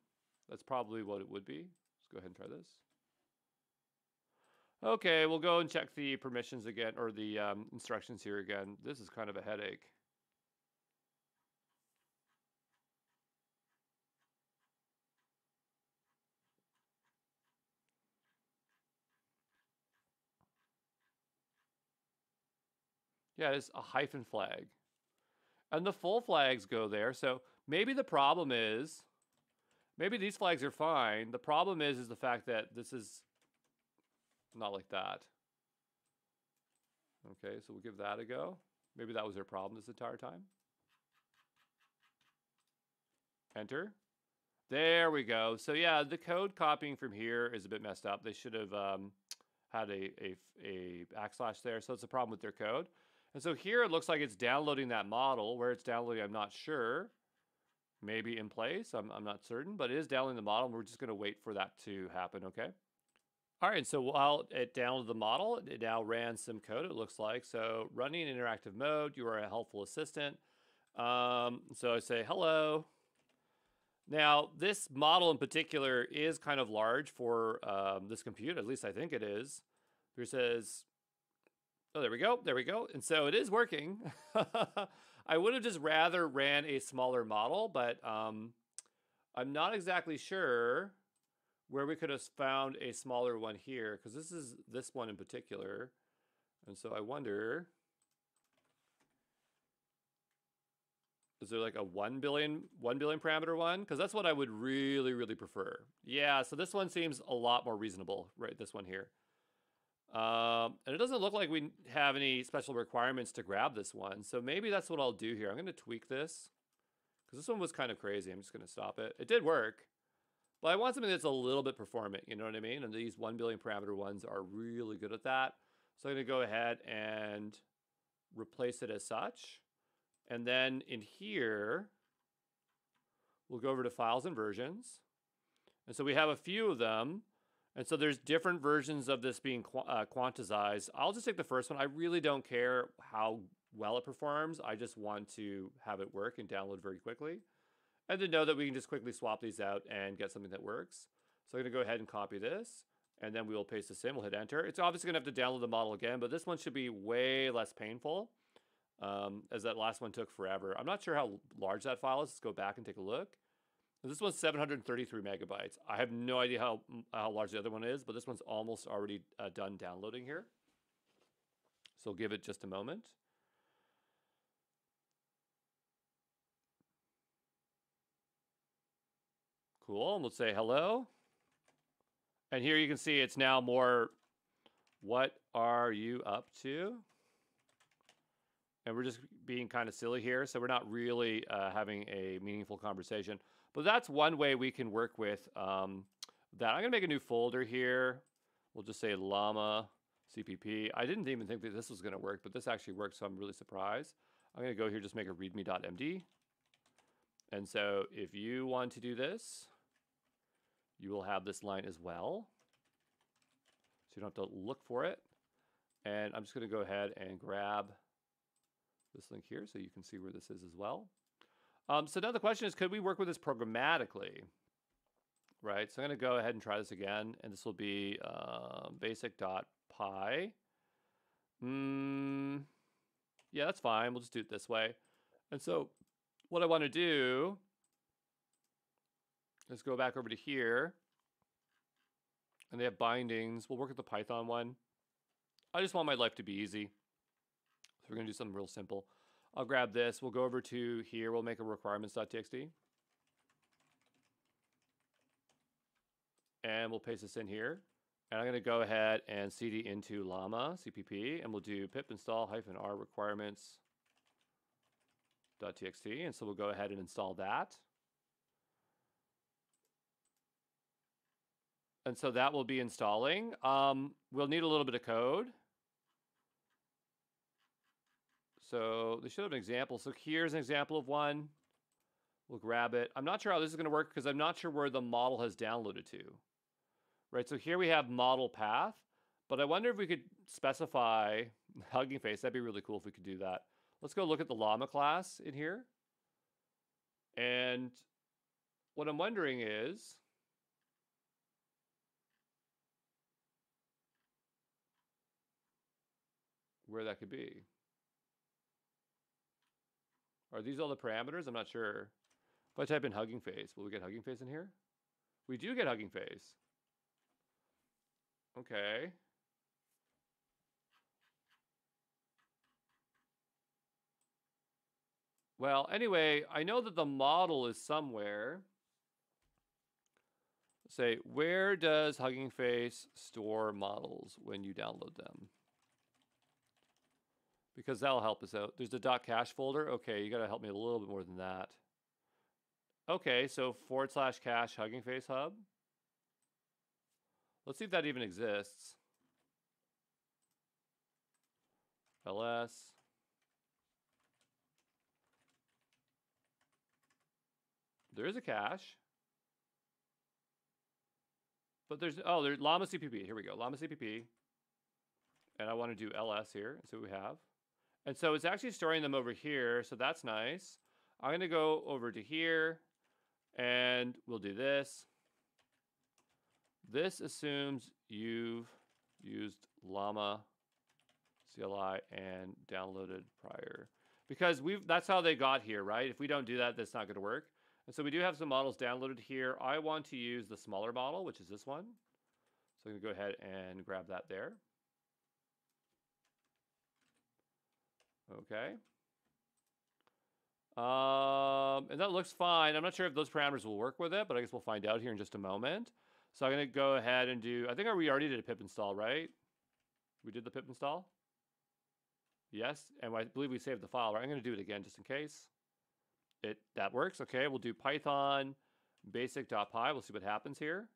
That's probably what it would be. Let's go ahead and try this. Okay, we'll go and check the permissions again, or the instructions here again. This is kind of a headache. Yeah, it's a hyphen flag. And the full flags go there. So maybe the problem is, maybe these flags are fine. The problem is the fact that this is Not like that. Okay, so we'll give that a go. Maybe that was their problem this entire time. Enter. There we go. So yeah, the code copying from here is a bit messed up. They should have had a backslash there. So it's a problem with their code. And so here it looks like it's downloading that model. Where it's downloading, I'm not sure. Maybe in place, I'm not certain, but it is downloading the model. And we're just going to wait for that to happen, okay? All right, so while it downloaded the model, it now ran some code, it looks like. So running in interactive mode, you are a helpful assistant. So I say, hello. Now, this model in particular is kind of large for this compute, at least I think it is. Here it says, oh, there we go, there we go. And so it is working. I would have just rather ran a smaller model, but I'm not exactly sure where we could have found a smaller one here, because this is this one in particular. And so I wonder, is there like a 1 billion parameter one? Because that's what I would really, really prefer. Yeah, so this one seems a lot more reasonable, right? This one here. And it doesn't look like we have any special requirements to grab this one. So maybe that's what I'll do here. I'm going to tweak this, because this one was kind of crazy. I'm just going to stop it. It did work. But I want something that's a little bit performant, you know what I mean? And these 1 billion parameter ones are really good at that. So I'm going to go ahead and replace it as such. And then in here, we'll go over to files and versions. And so we have a few of them. And so there's different versions of this being quantized. I'll just take the first one. I really don't care how well it performs. I just want to have it work and download very quickly. And to know that we can just quickly swap these out and get something that works. So I'm going to go ahead and copy this, and then we will paste this in. We'll hit enter. It's obviously going to have to download the model again, but this one should be way less painful, as that last one took forever. I'm not sure how large that file is. Let's go back and take a look. This one's 733 megabytes. I have no idea how large the other one is, but this one's almost already done downloading here. So give it just a moment. Cool, and let's say hello. And here you can see it's now more, what are you up to? And we're just being kind of silly here, so we're not really having a meaningful conversation. But that's one way we can work with that. I'm gonna make a new folder here. We'll just say llama CPP. I didn't even think that this was gonna work, but this actually works, so I'm really surprised. I'm gonna go here, just make a readme.md. And so if you want to do this, you will have this line as well. So you don't have to look for it. And I'm just going to go ahead and grab this link here so you can see where this is as well. So now the question is, could we work with this programmatically? Right, so I'm going to go ahead and try this again. And this will be basic.py. Yeah, that's fine. We'll just do it this way. And so what I want to do, let's go back over to here. And they have bindings. We'll work with the Python one. I just want my life to be easy. So we're going to do something real simple. I'll grab this. We'll go over to here. We'll make a requirements.txt. And we'll paste this in here. And I'm going to go ahead and cd into llama cpp. And we'll do pip install -r requirements.txt. And so we'll go ahead and install that. And so that will be installing. We'll need a little bit of code. So they should have an example. So here's an example of one. We'll grab it. I'm not sure how this is going to work because I'm not sure where the model has downloaded to. Right, so here we have model path, but I wonder if we could specify Hugging Face. That'd be really cool if we could do that. Let's go look at the llama class in here. And what I'm wondering is, where that could be. Are these all the parameters? I'm not sure. If I type in Hugging Face, will we get Hugging Face in here? We do get Hugging Face. Okay. Well, anyway, I know that the model is somewhere. Say, where does Hugging Face store models when you download them? Because that'll help us out. There's a .cache folder. Okay, you got to help me a little bit more than that. Okay, so /cache Hugging Face Hub. Let's see if that even exists. ls. There is a cache. But there's Llama CPP. Here we go. Llama CPP. And I want to do ls here. So we have. And so it's actually storing them over here. So that's nice. I'm going to go over to here. And we'll do this. This assumes you've used Llama CLI and downloaded prior. Because that's how they got here, right? If we don't do that, that's not going to work. And so we do have some models downloaded here. I want to use the smaller model, which is this one. So I'm going to go ahead and grab that there. Okay. And that looks fine. I'm not sure if those parameters will work with it, but I guess we'll find out here in just a moment. So I'm going to go ahead and do, I think we already did a pip install, right? We did the pip install? Yes, and I believe we saved the file, right? I'm going to do it again just in case. That works. Okay, we'll do Python basic.py. We'll see what happens here.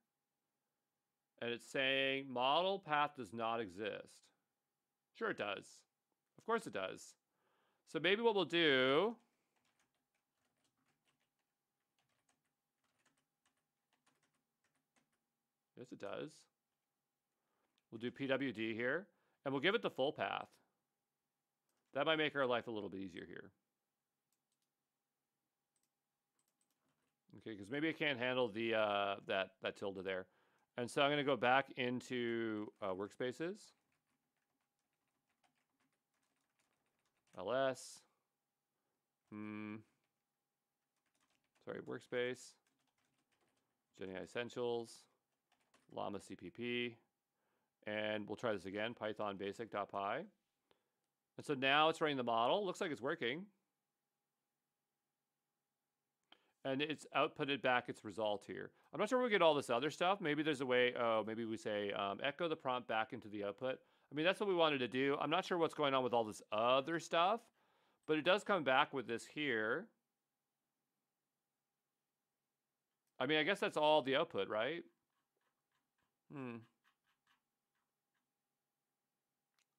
And it's saying model path does not exist. Sure it does. Of course it does. So maybe what we'll do... Yes, it does. We'll do pwd here, and we'll give it the full path. That might make our life a little bit easier here. Okay, because maybe it can't handle the that tilde there. And so I'm going to go back into workspaces. ls. Sorry, workspace. GenAI Essentials. Llama CPP. And we'll try this again, Python basic.py. And so now it's running the model. Looks like it's working. And it's outputted back its result here. I'm not sure we get all this other stuff. Maybe there's a way, maybe we say echo the prompt back into the output. I mean, that's what we wanted to do. I'm not sure what's going on with all this other stuff, but it does come back with this here. I mean, I guess that's all the output, right?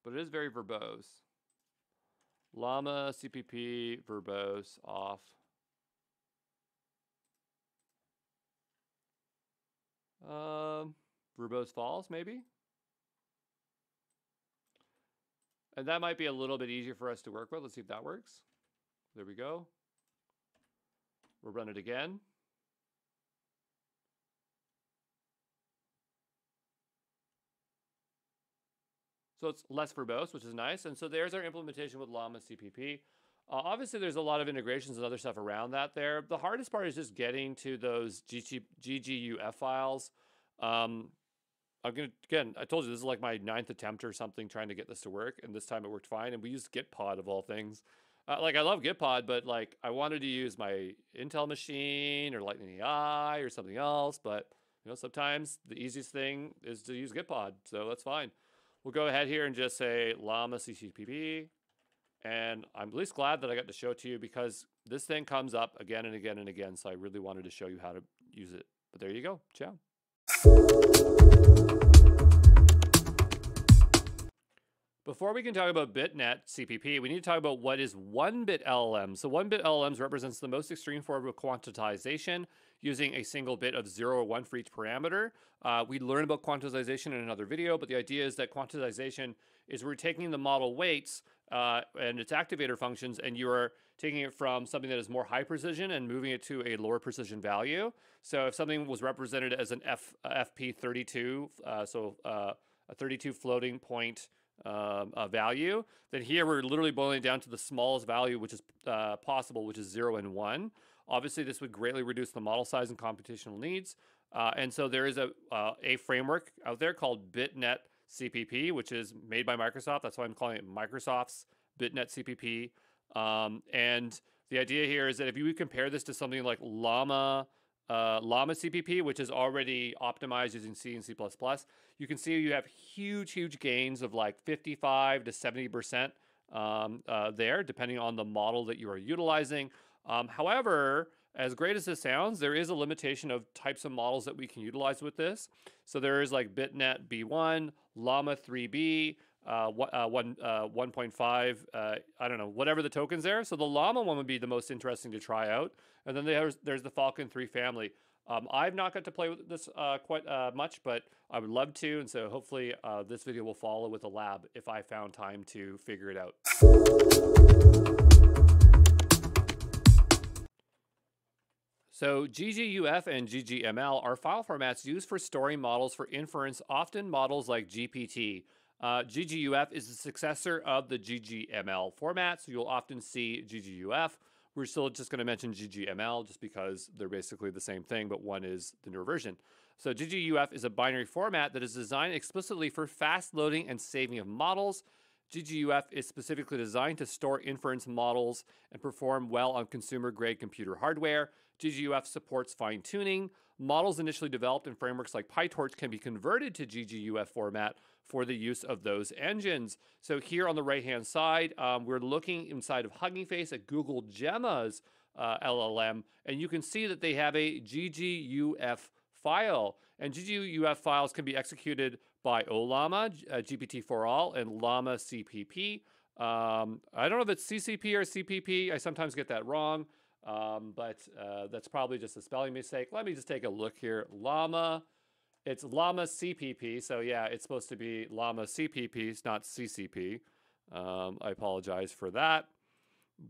But it is very verbose. Llama CPP verbose off. Verbose false, maybe? And that might be a little bit easier for us to work with. Let's see if that works. There we go. We'll run it again. So it's less verbose, which is nice. And so there's our implementation with Llama CPP. Obviously, there's a lot of integrations and other stuff around that there. The hardest part is just getting to those GGUF files. I'm going to, again, I told you this is like my 9th attempt or something trying to get this to work. And this time it worked fine. And we used Gitpod of all things. Like, I love Gitpod, but like I wanted to use my Intel machine or Lightning AI or something else. But, you know, sometimes the easiest thing is to use Gitpod. So that's fine. We'll go ahead here and just say Llama CCPP. And I'm at least glad that I got to show it to you because this thing comes up again and again and again. So I really wanted to show you how to use it. But there you go. Ciao. Before we can talk about BitNet CPP, we need to talk about what is 1-bit LLM. So 1-bit LLMs represents the most extreme form of quantization using a single bit of 0 or 1 for each parameter. We learn about quantization in another video, but the idea is that quantization is we're taking the model weights and its activator functions, and you are taking it from something that is more high precision and moving it to a lower precision value. So if something was represented as an FP32, a 32 floating point value, then here we're literally boiling it down to the smallest value which is possible, which is 0 and 1. Obviously, this would greatly reduce the model size and computational needs. And so there is a framework out there called BitNet CPP, which is made by Microsoft. That's why I'm calling it Microsoft's BitNet CPP. And the idea here is that if you compare this to something like Llama Llama CPP, which is already optimized using C and C++, you can see you have huge gains of like 55 to 70% there, depending on the model that you are utilizing. However, as great as this sounds, there is a limitation of types of models that we can utilize with this. So there is like BitNet B1, Llama 3B, 1.5, I don't know, whatever the tokens there. So the Llama one would be the most interesting to try out. And then there's the Falcon 3 family. I've not got to play with this quite much, but I would love to. And so hopefully this video will follow with a lab if I found time to figure it out. So GGUF and GGML are file formats used for storing models for inference, often models like GPT. GGUF is the successor of the GGML format, so you'll often see GGUF. We're still just going to mention GGML just because they're basically the same thing, but one is the newer version. So GGUF is a binary format that is designed explicitly for fast loading and saving of models. GGUF is specifically designed to store inference models and perform well on consumer-grade computer hardware. GGUF supports fine-tuning. Models initially developed in frameworks like PyTorch can be converted to GGUF format for the use of those engines. So here on the right-hand side, we're looking inside of Hugging Face at Google Gemma's LLM, and you can see that they have a GGUF file. And GGUF files can be executed by OLLAMA, GPT4All, and Llama CPP. I don't know if it's CCP or CPP. I sometimes get that wrong, but that's probably just a spelling mistake. Let me just take a look here. Llama, it's Llama CPP. So yeah, it's supposed to be Llama CPP, it's not CCP. I apologize for that.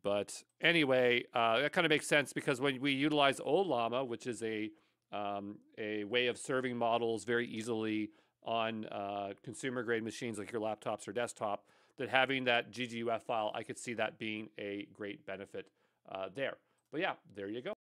But anyway, that kind of makes sense because when we utilize OLLAMA, which is a way of serving models very easily on consumer-grade machines like your laptops or desktop, that having that GGUF file, I could see that being a great benefit there. But yeah, there you go.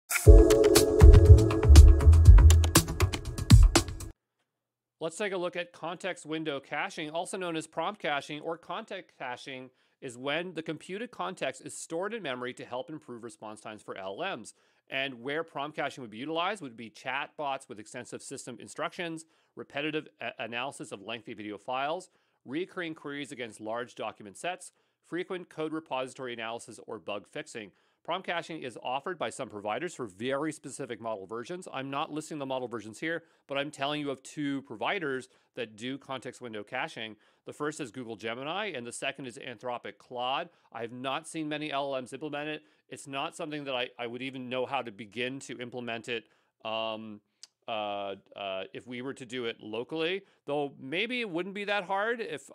Let's take a look at context window caching, also known as prompt caching or context caching, is when the computed context is stored in memory to help improve response times for LLMs. And where prompt caching would be utilized would be chatbots with extensive system instructions, repetitive analysis of lengthy video files, recurring queries against large document sets, frequent code repository analysis, or bug fixing. Prompt caching is offered by some providers for very specific model versions. I'm not listing the model versions here, but I'm telling you of two providers that do context window caching. The first is Google Gemini, and the second is Anthropic Claude. I have not seen many LLMs implement it. It's not something that I would even know how to begin to implement it if we were to do it locally, though maybe it wouldn't be that hard if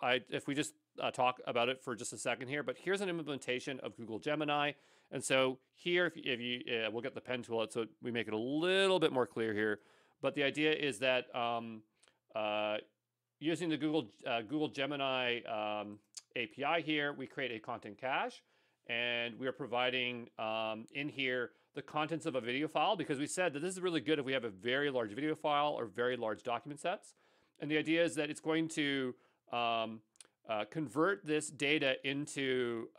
we just talk about it for just a second here. But here's an implementation of Google Gemini. And so here, if you we'll get the pen tool out so we make it a little bit more clear here. But the idea is that using the Google Gemini API here, we create a content cache, and we are providing in here the contents of a video file, because we said that this is really good if we have a very large video file or very large document sets. And the idea is that it's going to convert this data into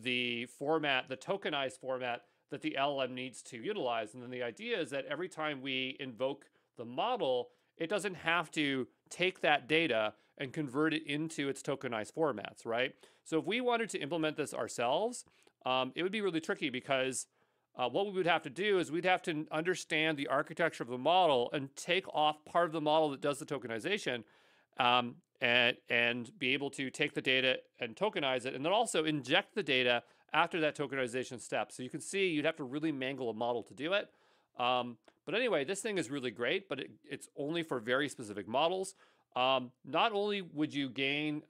the format, the tokenized format that the LLM needs to utilize. And then the idea is that every time we invoke the model, it doesn't have to take that data and convert it into its tokenized formats, right? So if we wanted to implement this ourselves, it would be really tricky because what we would have to do is we'd have to understand the architecture of the model and take off part of the model that does the tokenization, and be able to take the data and tokenize it, and then also inject the data after that tokenization step. So you can see you'd have to really mangle a model to do it. But anyway, this thing is really great, but it's only for very specific models. Not only would you gain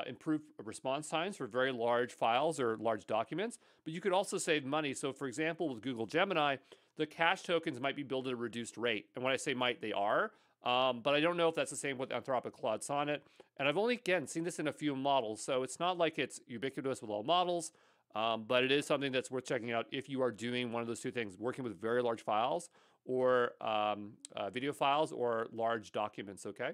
improved response times for very large files or large documents, but you could also save money. So for example, with Google Gemini, the cache tokens might be billed at a reduced rate. And when I say might, they are. But I don't know if that's the same with Anthropic Claude Sonnet. And I've only, again, seen this in a few models. So it's not like it's ubiquitous with all models, but it is something that's worth checking out if you are doing one of those two things, working with very large files or video files or large documents, okay?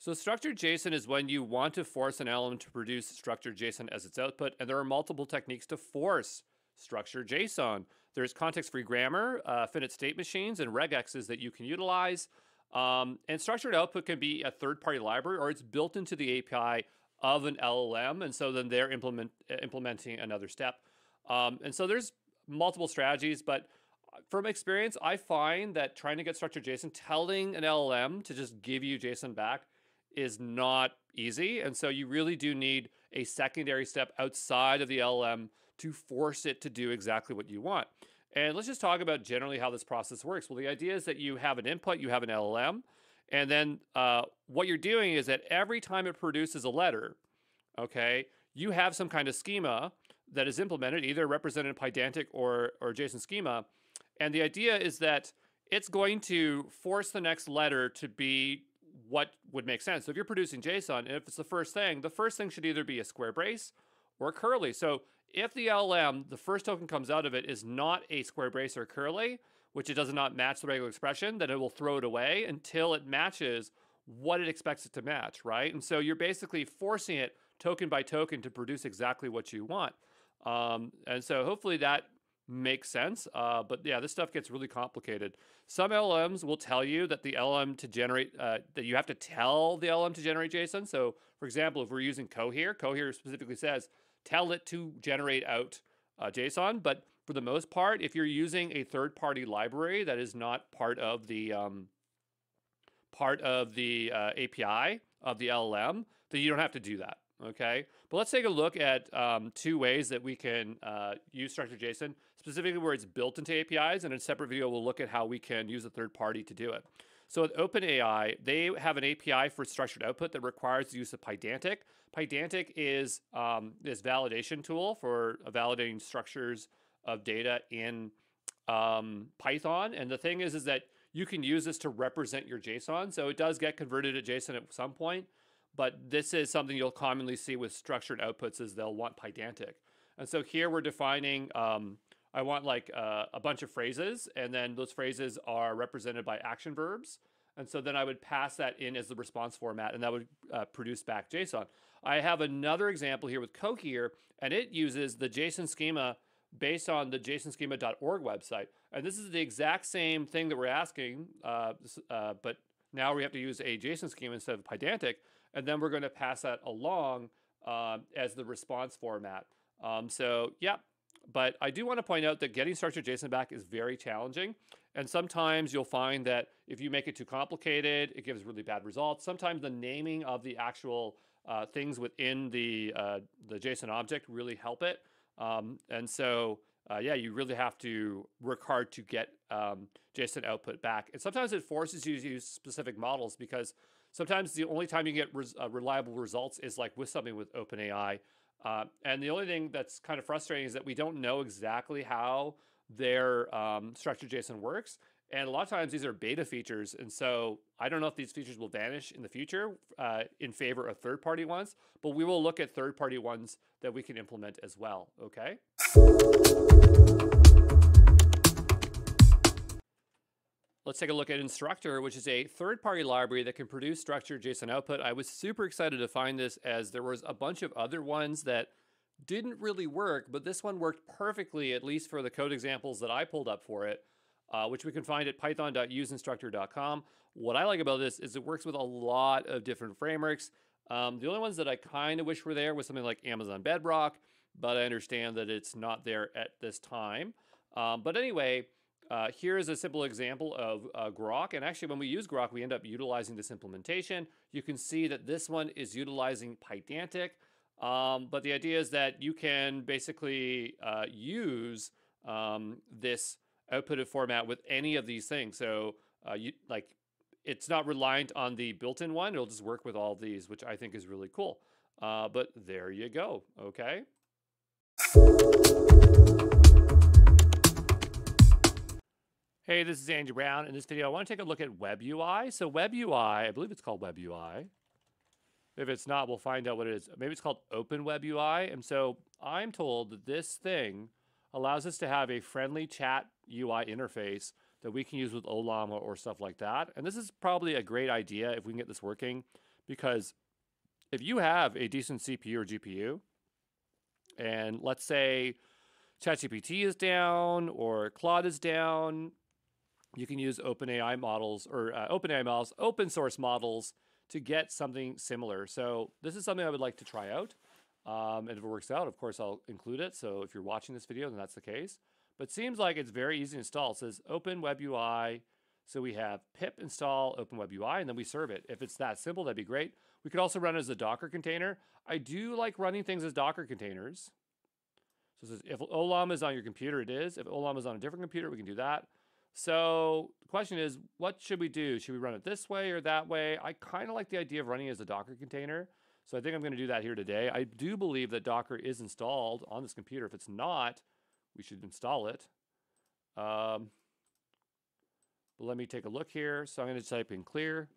So structured JSON is when you want to force an LLM to produce structured JSON as its output, and there are multiple techniques to force structured JSON. There's context-free grammar, finite state machines, and regexes that you can utilize. And structured output can be a third-party library, or it's built into the API of an LLM, and so then they're implementing another step. And so there's multiple strategies, but from experience, I find that trying to get structured JSON, telling an LLM to just give you JSON back is not easy. And so you really do need a secondary step outside of the LLM to force it to do exactly what you want. And let's just talk about generally how this process works. Well, the idea is that you have an input, you have an LLM, and then what you're doing is that every time it produces a letter, okay, you have some kind of schema that is implemented, either represented in Pydantic or JSON schema. And the idea is that it's going to force the next letter to be what would make sense. So if you're producing JSON, and if it's the first thing should either be a square brace or a curly. So if the LLM, the first token comes out of it is not a square brace or curly, which it does not match the regular expression, then it will throw it away until it matches what it expects it to match, right? And so you're basically forcing it token by token to produce exactly what you want. And so hopefully that makes sense. But yeah, this stuff gets really complicated. Some LLMs will tell you that the LLM to generate, that you have to tell the LLM to generate JSON. So for example, if we're using Cohere specifically says, tell it to generate out JSON. But for the most part, if you're using a third-party library that is not part of the API of the LLM, then you don't have to do that. Okay, but let's take a look at two ways that we can use structured JSON, specifically where it's built into APIs, and in a separate video, we'll look at how we can use a third party to do it. So with OpenAI, they have an API for structured output that requires the use of Pydantic. Pydantic is this validation tool for validating structures of data in Python. And the thing is that you can use this to represent your JSON. So it does get converted to JSON at some point. But this is something you'll commonly see with structured outputs is they'll want Pydantic. And so here we're defining, I want like a bunch of phrases, and then those phrases are represented by action verbs. And so then I would pass that in as the response format, and that would produce back JSON. I have another example here with Cohere, and it uses the JSON schema based on the jasonschema.org website. And this is the exact same thing that we're asking, but now we have to use a JSON schema instead of Pydantic. And then we're going to pass that along as the response format. So yeah, but I do want to point out that getting structured JSON back is very challenging. And sometimes you'll find that if you make it too complicated, it gives really bad results. Sometimes the naming of the actual things within the JSON object really help it. And so yeah, you really have to work hard to get JSON output back. And sometimes it forces you to use specific models, because sometimes the only time you get reliable results is like with something with OpenAI. And the only thing that's kind of frustrating is that we don't know exactly how their structured JSON works. And a lot of times these are beta features. And so I don't know if these features will vanish in the future in favor of third-party ones, but we will look at third-party ones that we can implement as well, okay? Let's take a look at Instructor, which is a third-party library that can produce structured JSON output. I was super excited to find this, as there was a bunch of other ones that didn't really work, but this one worked perfectly, at least for the code examples that I pulled up for it, which we can find at python.useinstructor.com. What I like about this is it works with a lot of different frameworks. The only ones that I kind of wish were there was something like Amazon Bedrock, but I understand that it's not there at this time. But anyway, here is a simple example of Grok. And actually, when we use Grok, we end up utilizing this implementation. You can see that this one is utilizing Pydantic. But the idea is that you can basically use this outputted format with any of these things. So it's not reliant on the built-in one. It'll just work with all of these, which I think is really cool. But there you go. Okay. Hey, this is Andrew Brown. In this video, I want to take a look at Web UI. So Web UI, I believe it's called Web UI. If it's not, we'll find out what it is. Maybe it's called Open Web UI. And so I'm told that this thing allows us to have a friendly chat UI interface that we can use with Ollama or stuff like that. And this is probably a great idea if we can get this working, Because if you have a decent CPU or GPU, and let's say ChatGPT is down or Claude is down, you can use OpenAI models or OpenAI models, open source models to get something similar. So this is something I would like to try out. And if it works out, of course, I'll include it. So if you're watching this video, then that's the case. But it seems like it's very easy to install. It says Open Web UI. So we have pip install Open Web UI, and then we serve it. If it's that simple, that'd be great. We could also run it as a Docker container. I do like running things as Docker containers. So it says if Olam is on your computer, it is. If Olam is on a different computer, we can do that. So the question is, what should we do? Should we run it this way or that way? I kind of like the idea of running it as a Docker container. So I think I'm going to do that here today. I do believe that Docker is installed on this computer. If it's not, we should install it. But let me take a look here. So I'm going to type in clear.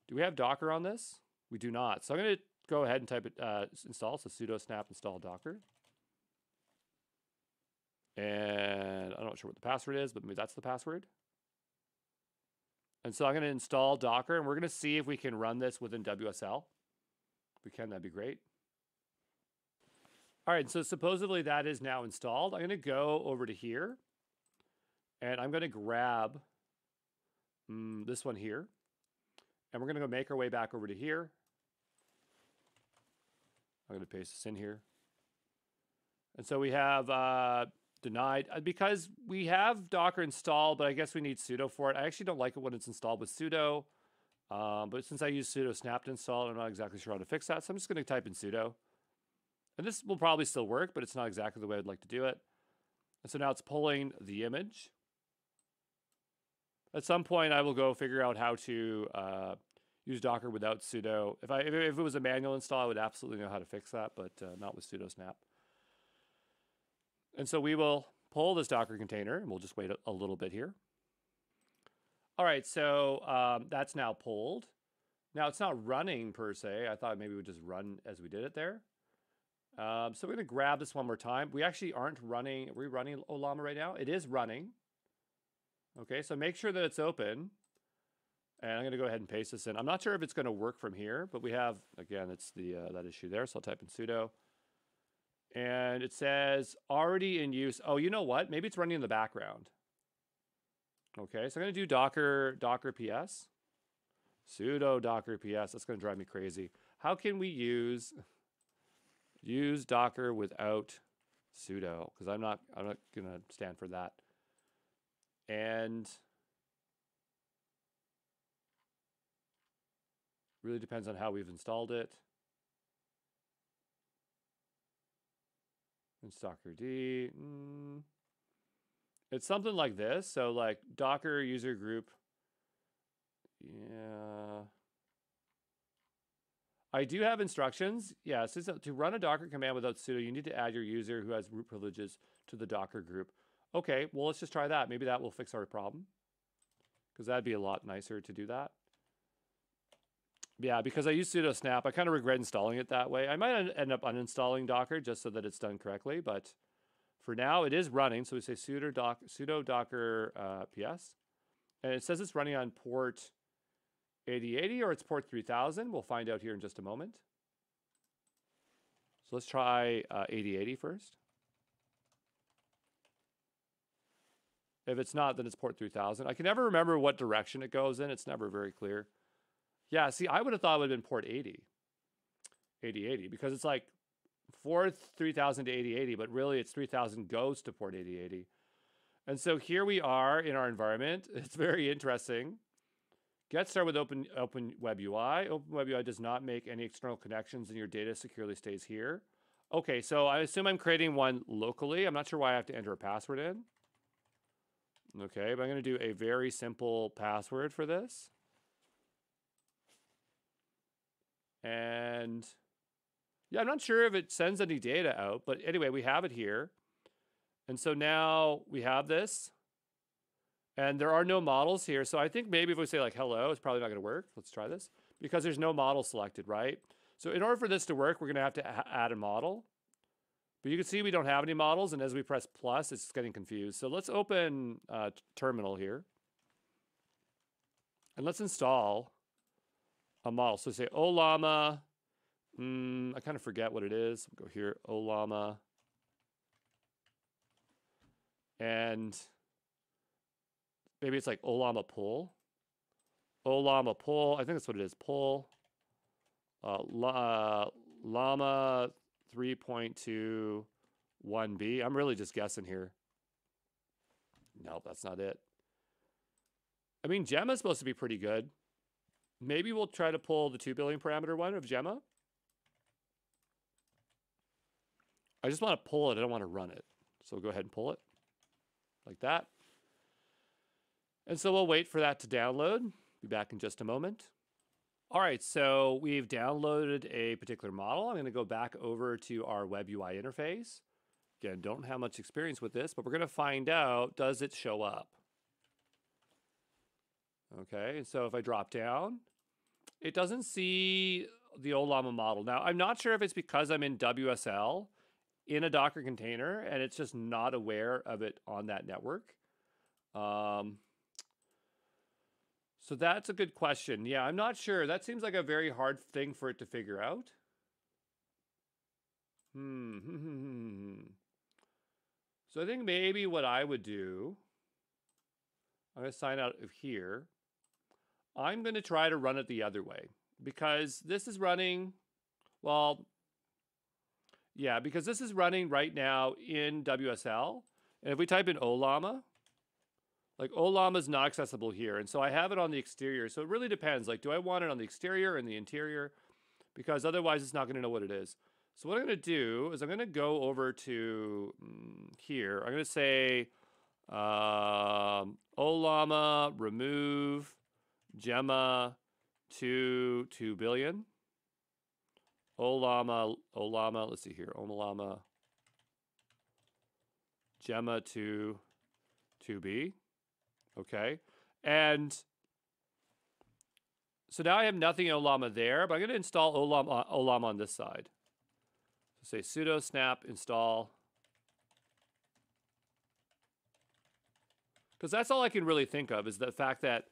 Do we have Docker on this? We do not. So I'm going to go ahead and type it install. So sudo snap install Docker. And I'm not sure what the password is, but maybe that's the password. And so I'm going to install Docker, and we're going to see if we can run this within WSL. If we can, that'd be great. All right, so supposedly that is now installed. I'm going to go over to here, and I'm going to grab this one here, and we're going to go make our way back over to here. I'm going to paste this in here. And so we have denied because we have Docker installed, but I guess we need sudo for it. I actually don't like it when it's installed with sudo, but since I use sudo snap to install, I'm not exactly sure how to fix that. So I'm just going to type in sudo. And this will probably still work, but it's not exactly the way I'd like to do it. And so now it's pulling the image. At some point, I will go figure out how to use Docker without sudo. If it was a manual install, I would absolutely know how to fix that, but not with sudo snap. And so we will pull this Docker container, and we'll just wait a little bit here. All right, so that's now pulled. Now it's not running per se. I thought maybe it would just run as we did it there. So we're going to grab this one more time. We actually aren't running. Are we running Ollama right now? It is running. Okay, so make sure that it's open. And I'm going to go ahead and paste this in. I'm not sure if it's going to work from here, but we have, again, it's the that issue there. So I'll type in sudo. And it says already in use. Oh, you know what? Maybe it's running in the background. Okay, so I'm going to do docker ps. Sudo docker ps. That's going to drive me crazy. How can we use Docker without sudo? Because I'm not going to stand for that. And really depends on how we've installed it. It's Docker D. It's something like this. So like Docker user group. Yeah. I do have instructions. Yeah, so to run a Docker command without sudo, you need to add your user who has root privileges to the Docker group. Okay, well, let's just try that. Maybe that will fix our problem, because that'd be a lot nicer to do that. Yeah, because I use sudo snap, I kind of regret installing it that way. I might end up uninstalling Docker just so that it's done correctly, but for now it is running. So we say sudo docker ps, and it says it's running on port 8080 or it's port 3000. We'll find out here in just a moment. So let's try 8080 first. If it's not, then it's port 3000. I can never remember what direction it goes in. It's never very clear. Yeah, see, I would have thought it would have been port 8080, because it's like 3000 to 8080, but really it's 3000 goes to port 8080. And so here we are in our environment. It's very interesting. Get started with Open Web UI. Open Web UI does not make any external connections, and your data securely stays here. Okay, so I assume I'm creating one locally. I'm not sure why I have to enter a password in. Okay, but I'm going to do a very simple password for this. And yeah, I'm not sure if it sends any data out, but anyway, we have it here. And so now we have this, and there are no models here. So I think maybe if we say like hello, it's probably not going to work. Let's try this, because there's no model selected, right? So in order for this to work, we're going to have to add a model. But you can see we don't have any models, and as we press plus, it's getting confused. So let's open terminal here, and let's install a model. So say Ollama. I kind of forget what it is. We'll go here, Ollama. And maybe it's like Ollama pull. Ollama pull. I think that's what it is. Pull. Llama 3.2 1B. I'm really just guessing here. Nope, that's not it. I mean, Gemma's supposed to be pretty good. Maybe we'll try to pull the 2 billion parameter one of Gemma. I just want to pull it. I don't want to run it. So we'll go ahead and pull it like that. And so we'll wait for that to download. Be back in just a moment. All right, so we've downloaded a particular model. I'm going to go back over to our web UI interface. Again, don't have much experience with this, but we're going to find out, does it show up? Okay, and so if I drop down, it doesn't see the Ollama model. Now, I'm not sure if it's because I'm in WSL in a Docker container and it's just not aware of it on that network. So that's a good question. Yeah, I'm not sure. That seems like a very hard thing for it to figure out. So I think maybe what I would do, I'm going to sign out of here. I'm going to try to run it the other way because this is running, well, yeah, because this is running right now in WSL. And if we type in Ollama, like Ollama is not accessible here. And so I have it on the exterior. So it really depends. Like, do I want it on the exterior or in the interior? Because otherwise it's not going to know what it is. So what I'm going to do is I'm going to go over to here. I'm going to say Ollama remove Gemma to 2 billion. Ollama, let's see here. Ollama Gemma to 2B. Okay. And so now I have nothing in Ollama there, but I'm going to install Ollama on this side. So say sudo snap install. Because that's all I can really think of is the fact that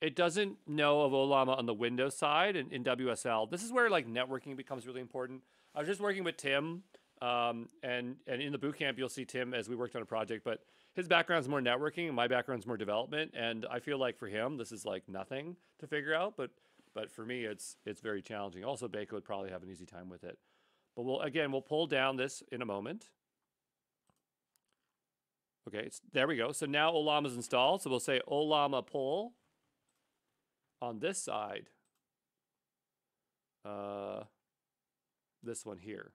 it doesn't know of Ollama on the Windows side and in WSL. This is where like networking becomes really important. I was just working with Tim, and in the bootcamp you'll see Tim as we worked on a project, but his background's more networking and my background's more development, and I feel like for him this is like nothing to figure out, but for me it's very challenging. Also, Baco would probably have an easy time with it. But we'll pull down this in a moment. Okay, there we go. So now Ollama's installed. So we'll say Ollama pull on this side. This one here.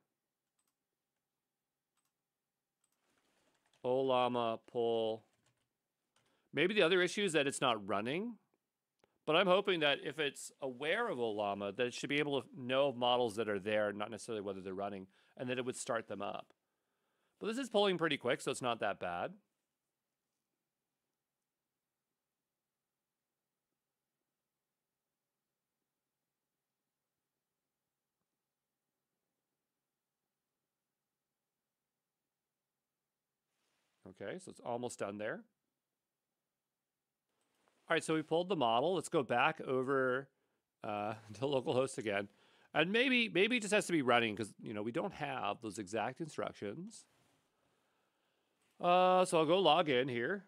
Ollama pull. Maybe the other issue is that it's not running, but I'm hoping that if it's aware of Ollama, that it should be able to know models that are there, not necessarily whether they're running, and that it would start them up. But this is pulling pretty quick, so it's not that bad. Okay, so it's almost done there. All right, so we pulled the model. Let's go back over to localhost again. And maybe it just has to be running because, we don't have those exact instructions. So I'll go log in here.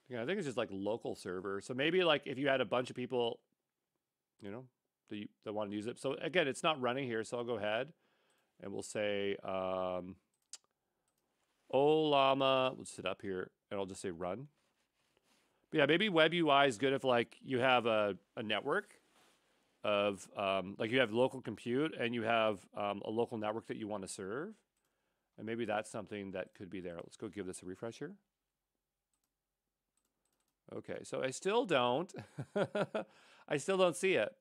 Yeah, I think it's just like local server. So maybe like if you had a bunch of people, that want to use it. So again, it's not running here. So I'll go ahead and we'll say Ollama. Let's sit up here and I'll just say run. But yeah, maybe web UI is good if like you have a network of like you have local compute and you have a local network that you want to serve. And maybe that's something that could be there. Let's go give this a refresh here. Okay, so I still don't. I still don't see it.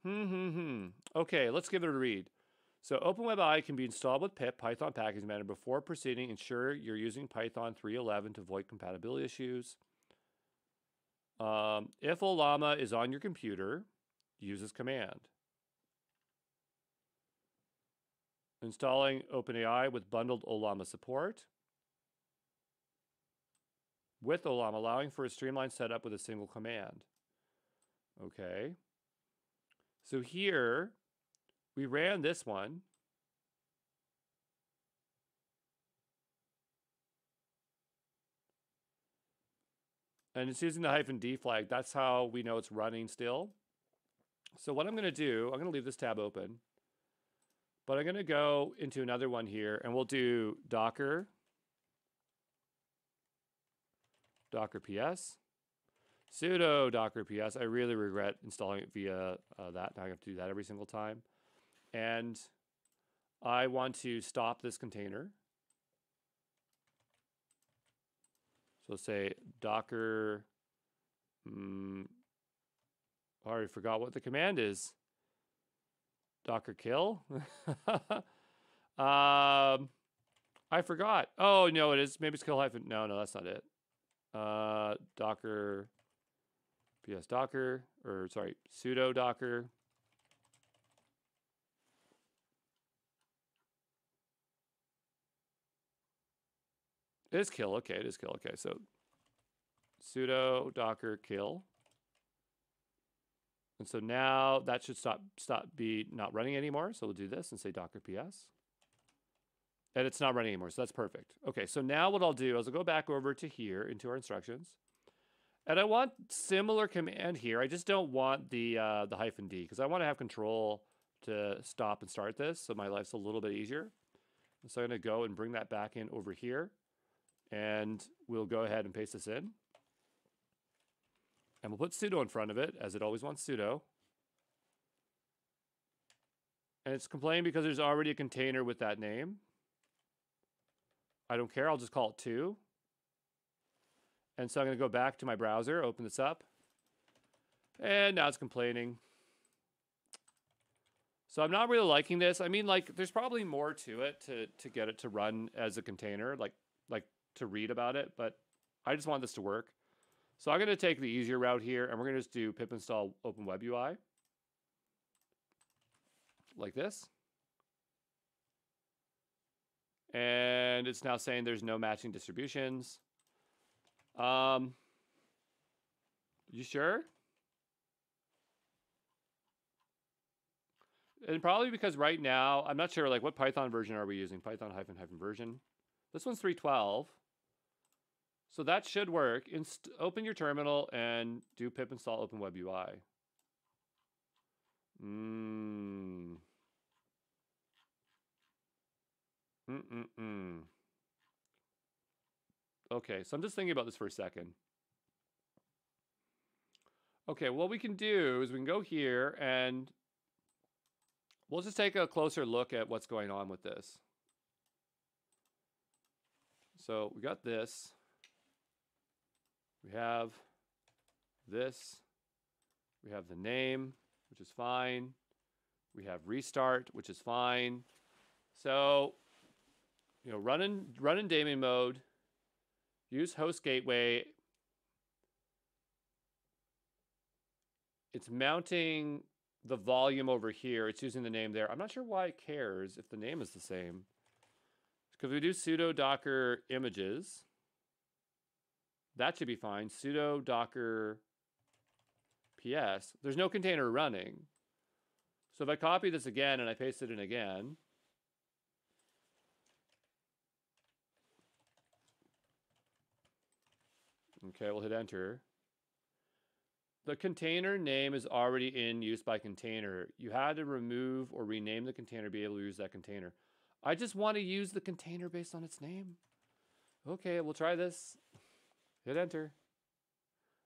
Okay, let's give it a read. So OpenWebI can be installed with pip, Python Package Manager. Before proceeding, ensure you're using Python 3.11 to avoid compatibility issues. If Ollama is on your computer, use this command. Installing OpenAI with bundled Ollama support. with Olam, allowing for a streamlined setup with a single command. Okay. So here, we ran this one. And it's using the -d flag. That's how we know it's running still. So what I'm going to do, I'm going to leave this tab open. But I'm going to go into another one here, and we'll do Docker ps, sudo docker ps. I really regret installing it via that. Now I have to do that every single time. And I want to stop this container. So say docker, I already forgot what the command is. Docker kill. I forgot. Oh, no, it is. Maybe it's kill hyphen. No, that's not it. Docker ps docker, or sorry, sudo docker. It is kill. Okay, it is kill. Okay, so sudo docker kill. And so now that should be not running anymore. So we'll do this and say docker ps. And it's not running anymore, so that's perfect. Okay, so now what I'll do is I'll go back over to here into our instructions. And I want similar command here. I just don't want the -d because I want to have control to stop and start this, so my life's a little bit easier. And so I'm going to go and bring that back in over here. And we'll go ahead and paste this in. And we'll put sudo in front of it, as it always wants sudo. And it's complaining because there's already a container with that name. I don't care, I'll just call it 2. And so I'm going to go back to my browser, open this up. And now it's complaining. So I'm not really liking this. I mean, like, there's probably more to it to get it to run as a container, like to read about it, but I just want this to work. So I'm going to take the easier route here, and we're going to just do pip install OpenWebUI. Like this. And it's now saying there's no matching distributions. You sure? And probably because right now, I'm not sure, like, what Python version are we using? Python -- version. This one's 3.12. So that should work. Open your terminal and do pip install OpenWebUI. Okay, so I'm just thinking about this for a second. Okay, what we can do is we can go here and we'll just take a closer look at what's going on with this. So we got this. We have this. We have the name, which is fine. We have restart, which is fine. So, you know, run in daemon mode. Use host gateway. It's mounting the volume over here. It's using the name there. I'm not sure why it cares if the name is the same. Because we do sudo docker images. That should be fine. Sudo docker ps. There's no container running. So if I copy this again and I paste it in again, okay, we'll hit enter. The container name is already in use by container. You had to remove or rename the container to be able to use that container. I just want to use the container based on its name. Okay, we'll try this. Hit enter.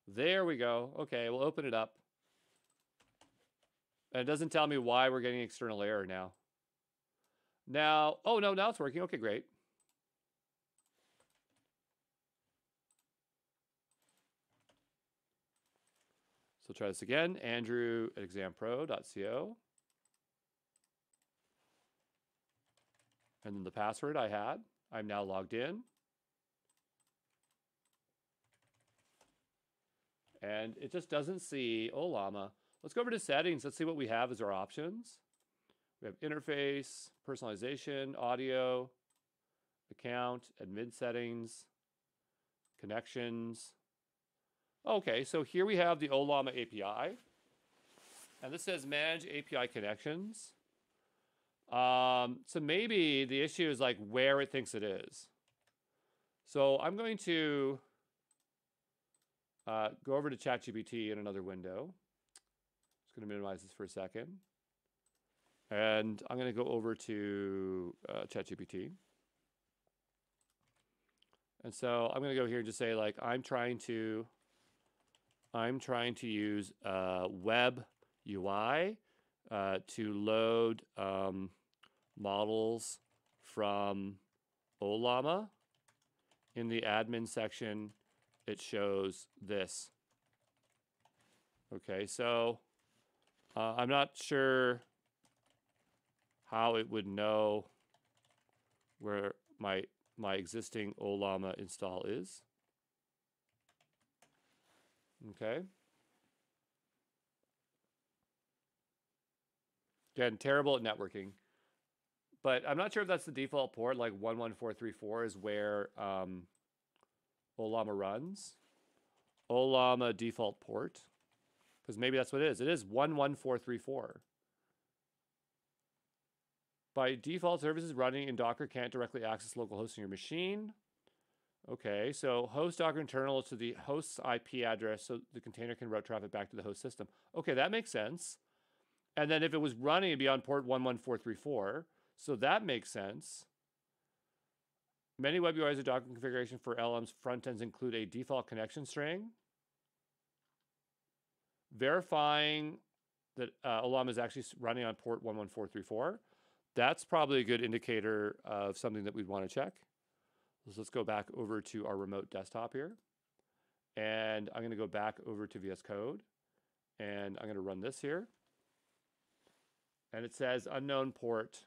There we go. Okay, we'll open it up. And it doesn't tell me why we're getting external error now. Now, oh no, now it's working. Okay, great. So try this again. Andrew at exampro.co. And then the password I had. I'm now logged in. And it just doesn't see Olama. Let's go over to settings. Let's see what we have as our options. We have interface, personalization, audio, account, admin settings, connections. Okay, so here we have the Ollama API. And this says manage API connections. So maybe the issue is like where it thinks it is. So I'm going to go over to ChatGPT in another window. Just going to minimize this for a second. And I'm going to go over to ChatGPT. And so I'm going to go here and just say, like, I'm trying to use web UI to load models from Ollama. In the admin section, it shows this. Okay, so I'm not sure how it would know where my existing Ollama install is. Okay. Again, terrible at networking. But I'm not sure if that's the default port, like 11434 is where Ollama runs. Ollama default port. Because maybe that's what it is. It is 11434. By default, services running in Docker can't directly access localhost in your machine. Okay, so host Docker internal to the host's IP address so the container can route traffic back to the host system. Okay, that makes sense. And then if it was running, it'd be on port 11434. So that makes sense. Many web UIs and Docker configuration for LLM's frontends include a default connection string. Verifying that Ollama is actually running on port 11434. That's probably a good indicator of something that we'd want to check. So let's go back over to our remote desktop here. And I'm going to go back over to VS Code. And I'm going to run this here. And it says unknown port.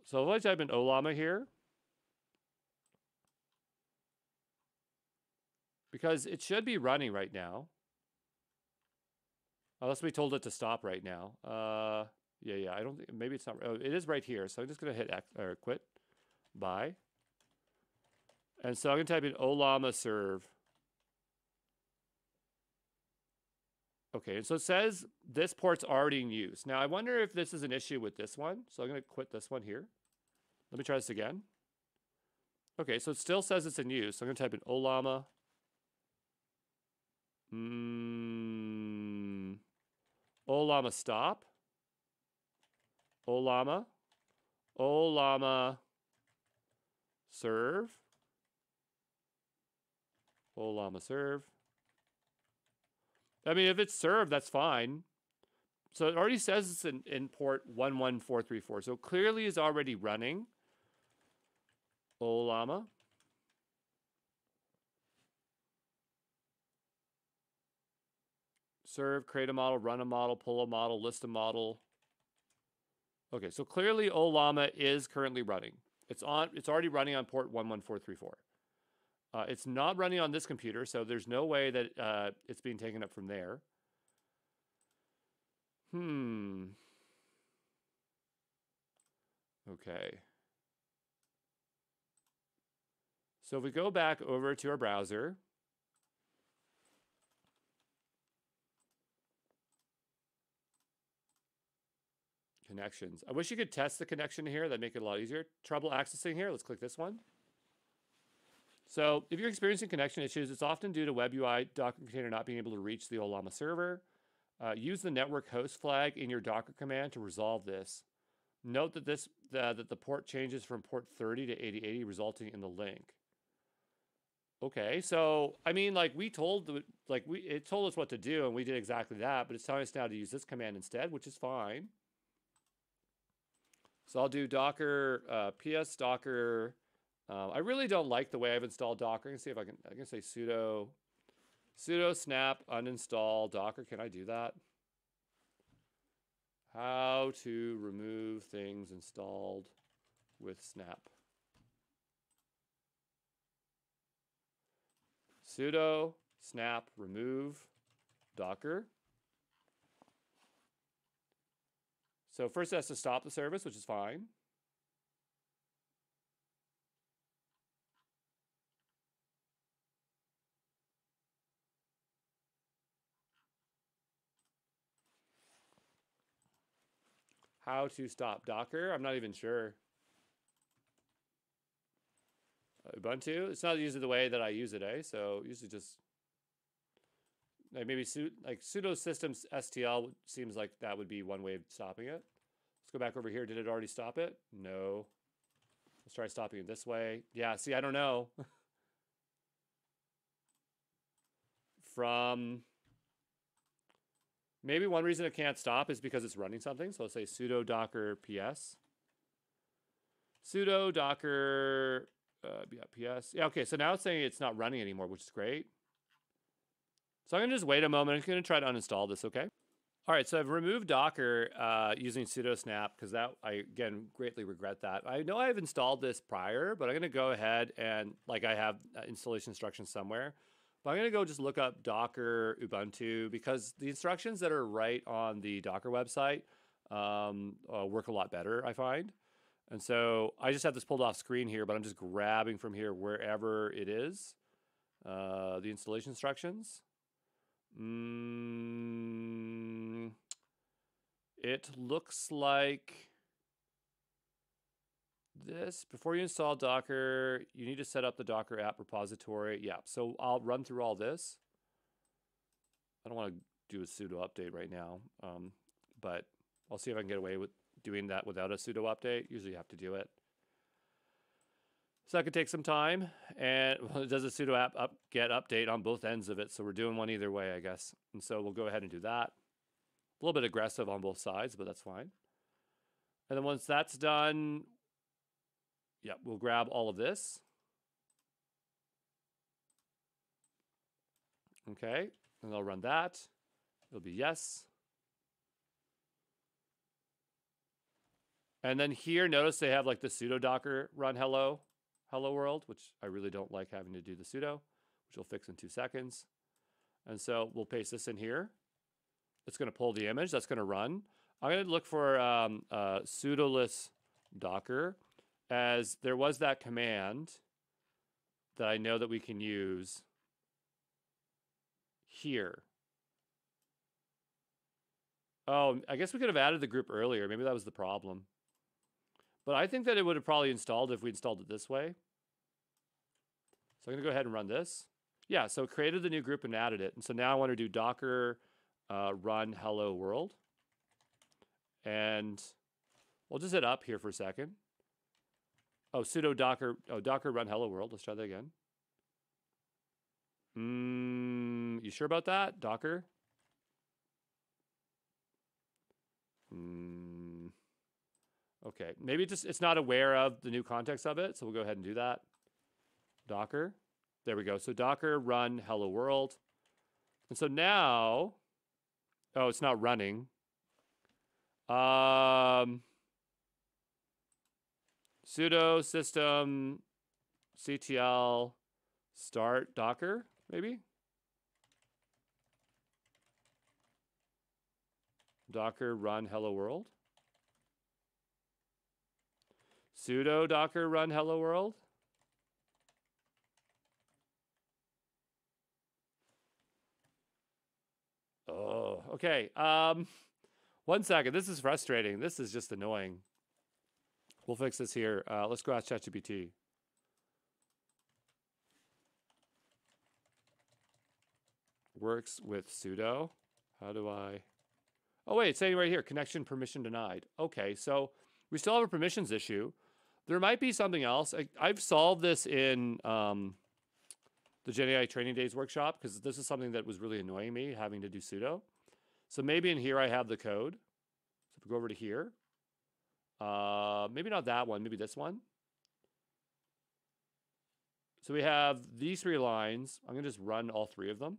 So if I type in Ollama here, because it should be running right now. Unless we told it to stop right now. Yeah, I don't think, maybe it's not, oh, it is right here. So I'm just going to hit quit, bye. And so I'm going to type in Ollama serve. Okay, and so it says this port's already in use. Now I wonder if this is an issue with this one. So I'm going to quit this one here. Let me try this again. Okay, so it still says it's in use. So I'm going to type in Ollama. Ollama stop. Ollama serve. Ollama serve. I mean, if it's served, that's fine. So it already says it's in port 11434. So clearly is already running. Ollama. Serve, create a model, run a model, pull a model, list a model. Okay, so clearly Ollama is currently running. It's already running on port 11434. It's not running on this computer, so there's no way that it's being taken up from there. Okay. So if we go back over to our browser, connections. I wish you could test the connection here. That'd make it a lot easier. Trouble accessing here. Let's click this one. So if you're experiencing connection issues, it's often due to web UI Docker container not being able to reach the Ollama server. Use the network host flag in your Docker command to resolve this. Note that that the port changes from port 30 to 8080, resulting in the link. Okay, so I mean, like it told us what to do, and we did exactly that. But it's telling us now to use this command instead, which is fine. So I'll do Docker ps Docker. I really don't like the way I've installed Docker. I can see if I can say sudo snap uninstall Docker. Can I do that? How to remove things installed with snap. Sudo snap remove Docker. So first it has to stop the service, which is fine. How to stop Docker? I'm not even sure. Ubuntu? It's not usually the way that I use it, eh? So usually just like maybe sudo systems STL seems like that would be one way of stopping it. Let's go back over here. Did it already stop it? No. Let's try stopping it this way. Yeah, see, I don't know. From maybe one reason it can't stop is because it's running something. So let's say sudo docker ps. Sudo docker ps. Yeah, okay, so now it's saying it's not running anymore, which is great. So I'm going to just wait a moment. I'm going to try to uninstall this, okay? All right, so I've removed Docker using sudo snap because that I, again, greatly regret that. I know I've installed this prior, but I'm going to go ahead and, like I have installation instructions somewhere, but I'm going to go just look up Docker Ubuntu because the instructions that are right on the Docker website work a lot better, I find. And so I just have this pulled off screen here, but I'm just grabbing from here wherever it is, the installation instructions. It looks like this. Before you install Docker, you need to set up the Docker app repository. Yeah, so I'll run through all this. I don't want to do a sudo update right now, but I'll see if I can get away with doing that without a sudo update. Usually you have to do it. So that could take some time, and well, it does a sudo app get update on both ends of it, so we're doing one either way, I guess. And so we'll go ahead and do that. A little bit aggressive on both sides, but that's fine. And then once that's done, yeah, we'll grab all of this. Okay, and I'll run that. It'll be yes. And then here, notice they have like the sudo docker run hello world, which I really don't like having to do the sudo, which we'll fix in 2 seconds. And so we'll paste this in here. It's going to pull the image. That's going to run. I'm going to look for sudoless docker, as there was that command that I know that we can use here. Oh, I guess we could have added the group earlier. Maybe that was the problem. But I think that it would have probably installed if we installed it this way. So I'm going to go ahead and run this. Yeah, so it created the new group and added it. And so now I want to do docker run hello world. And we'll just hit up here for a second. Oh, sudo docker, docker run hello world. Let's try that again. You sure about that, Docker? Okay, maybe it's not aware of the new context of it, so we'll go ahead and do that. Docker, there we go. So Docker run hello world. And so now, oh, it's not running. Sudo system ctl start Docker, maybe? Docker run hello world. Sudo docker run hello world. Oh, okay. 1 second. This is frustrating. This is just annoying. We'll fix this here. Let's go ask ChatGPT. Works with sudo. How do I... Oh, wait, it's saying right here, connection permission denied. Okay, so we still have a permissions issue. There might be something else. I've solved this in the GenAI Training Days workshop because this is something that was really annoying me, having to do sudo. So maybe in here I have the code. So if we go over to here, maybe not that one, maybe this one. So we have these 3 lines. I'm going to just run all 3 of them.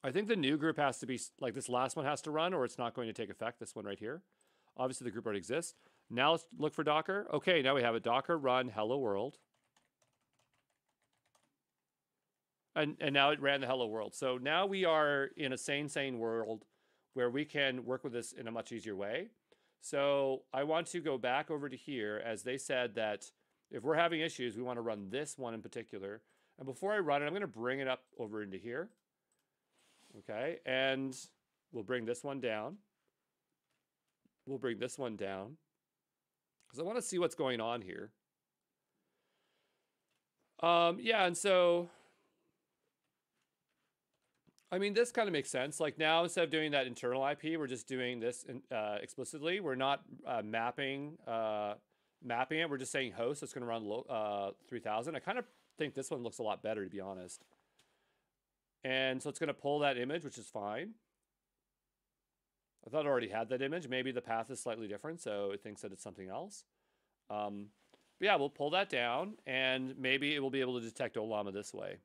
I think the new group has to be, like this last one has to run or it's not going to take effect, this one right here. Obviously the group already exists. Now let's look for Docker. Okay, now we have a Docker run hello world. And now it ran the hello world. So now we are in a sane world where we can work with this in a much easier way. So I want to go back over to here, as they said that if we're having issues, we want to run this one in particular. And before I run it, I'm going to bring it up over into here. Okay, and We'll bring this one down. We'll bring this one down because I want to see what's going on here. Yeah, and so, I mean, this kind of makes sense. Like now, instead of doing that internal IP, we're just doing this explicitly. We're not mapping it. We're just saying host. It's going to run 3000. I kind of think this one looks a lot better, to be honest. And so it's going to pull that image, which is fine. I thought it already had that image. Maybe the path is slightly different, so it thinks that it's something else. But yeah, we'll pull that down, and maybe it will be able to detect Ollama this way.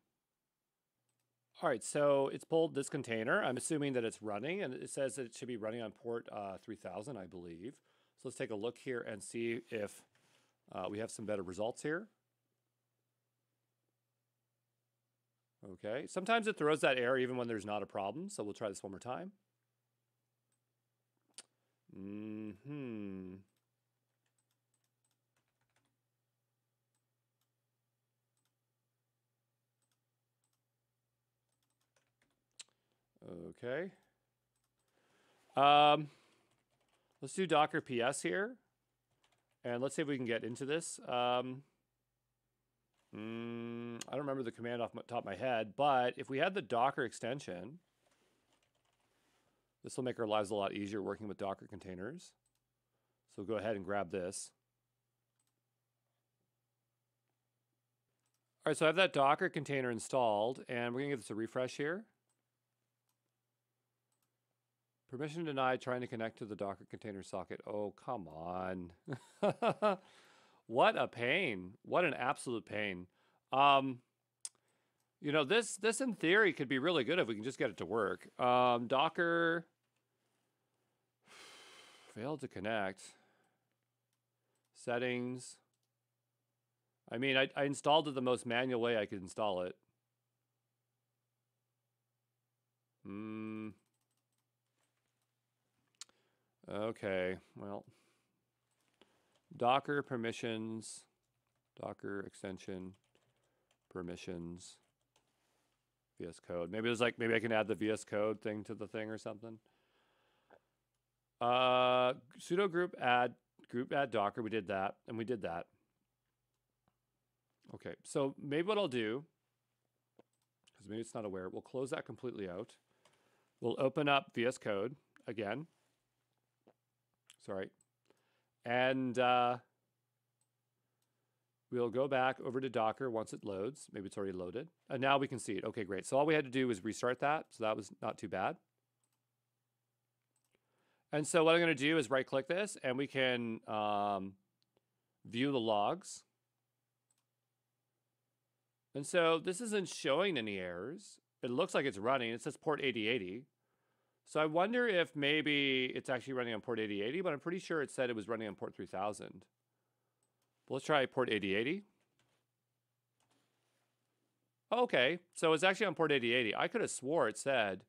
All right, so it's pulled this container. I'm assuming that it's running, and it says that it should be running on port 3000, I believe. So let's take a look here and see if we have some better results here. Okay, sometimes it throws that error even when there's not a problem, so we'll try this one more time. Okay. Let's do Docker PS here. And let's see if we can get into this. I don't remember the command off the top of my head, but if we had the Docker extension, this will make our lives a lot easier working with Docker containers. So go ahead and grab this. All right, so I have that Docker container installed, and we're going to give this a refresh here. Permission denied, trying to connect to the Docker container socket. Oh, come on. What a pain. What an absolute pain. You know, this in theory could be really good if we can just get it to work. Docker failed to connect. Settings. I mean, I installed it the most manual way I could install it. Okay, well, Docker permissions, Docker extension, permissions, VS Code. Maybe there's maybe I can add the VS Code thing to the thing or something. Sudo group add Docker. We did that, and we did that. Okay, so maybe what I'll do, because maybe it's not aware, we'll close that completely out. We'll open up VS Code again. Sorry. And we'll go back over to Docker once it loads. Maybe it's already loaded. And now we can see it. Okay, great. So all we had to do was restart that. So that was not too bad. And so what I'm going to do is right-click this, and we can view the logs. And so this isn't showing any errors. It looks like it's running. It says port 8080. So I wonder if maybe it's actually running on port 8080, but I'm pretty sure it said it was running on port 3000. But let's try port 8080. Okay, so it's actually on port 8080. I could have swore it said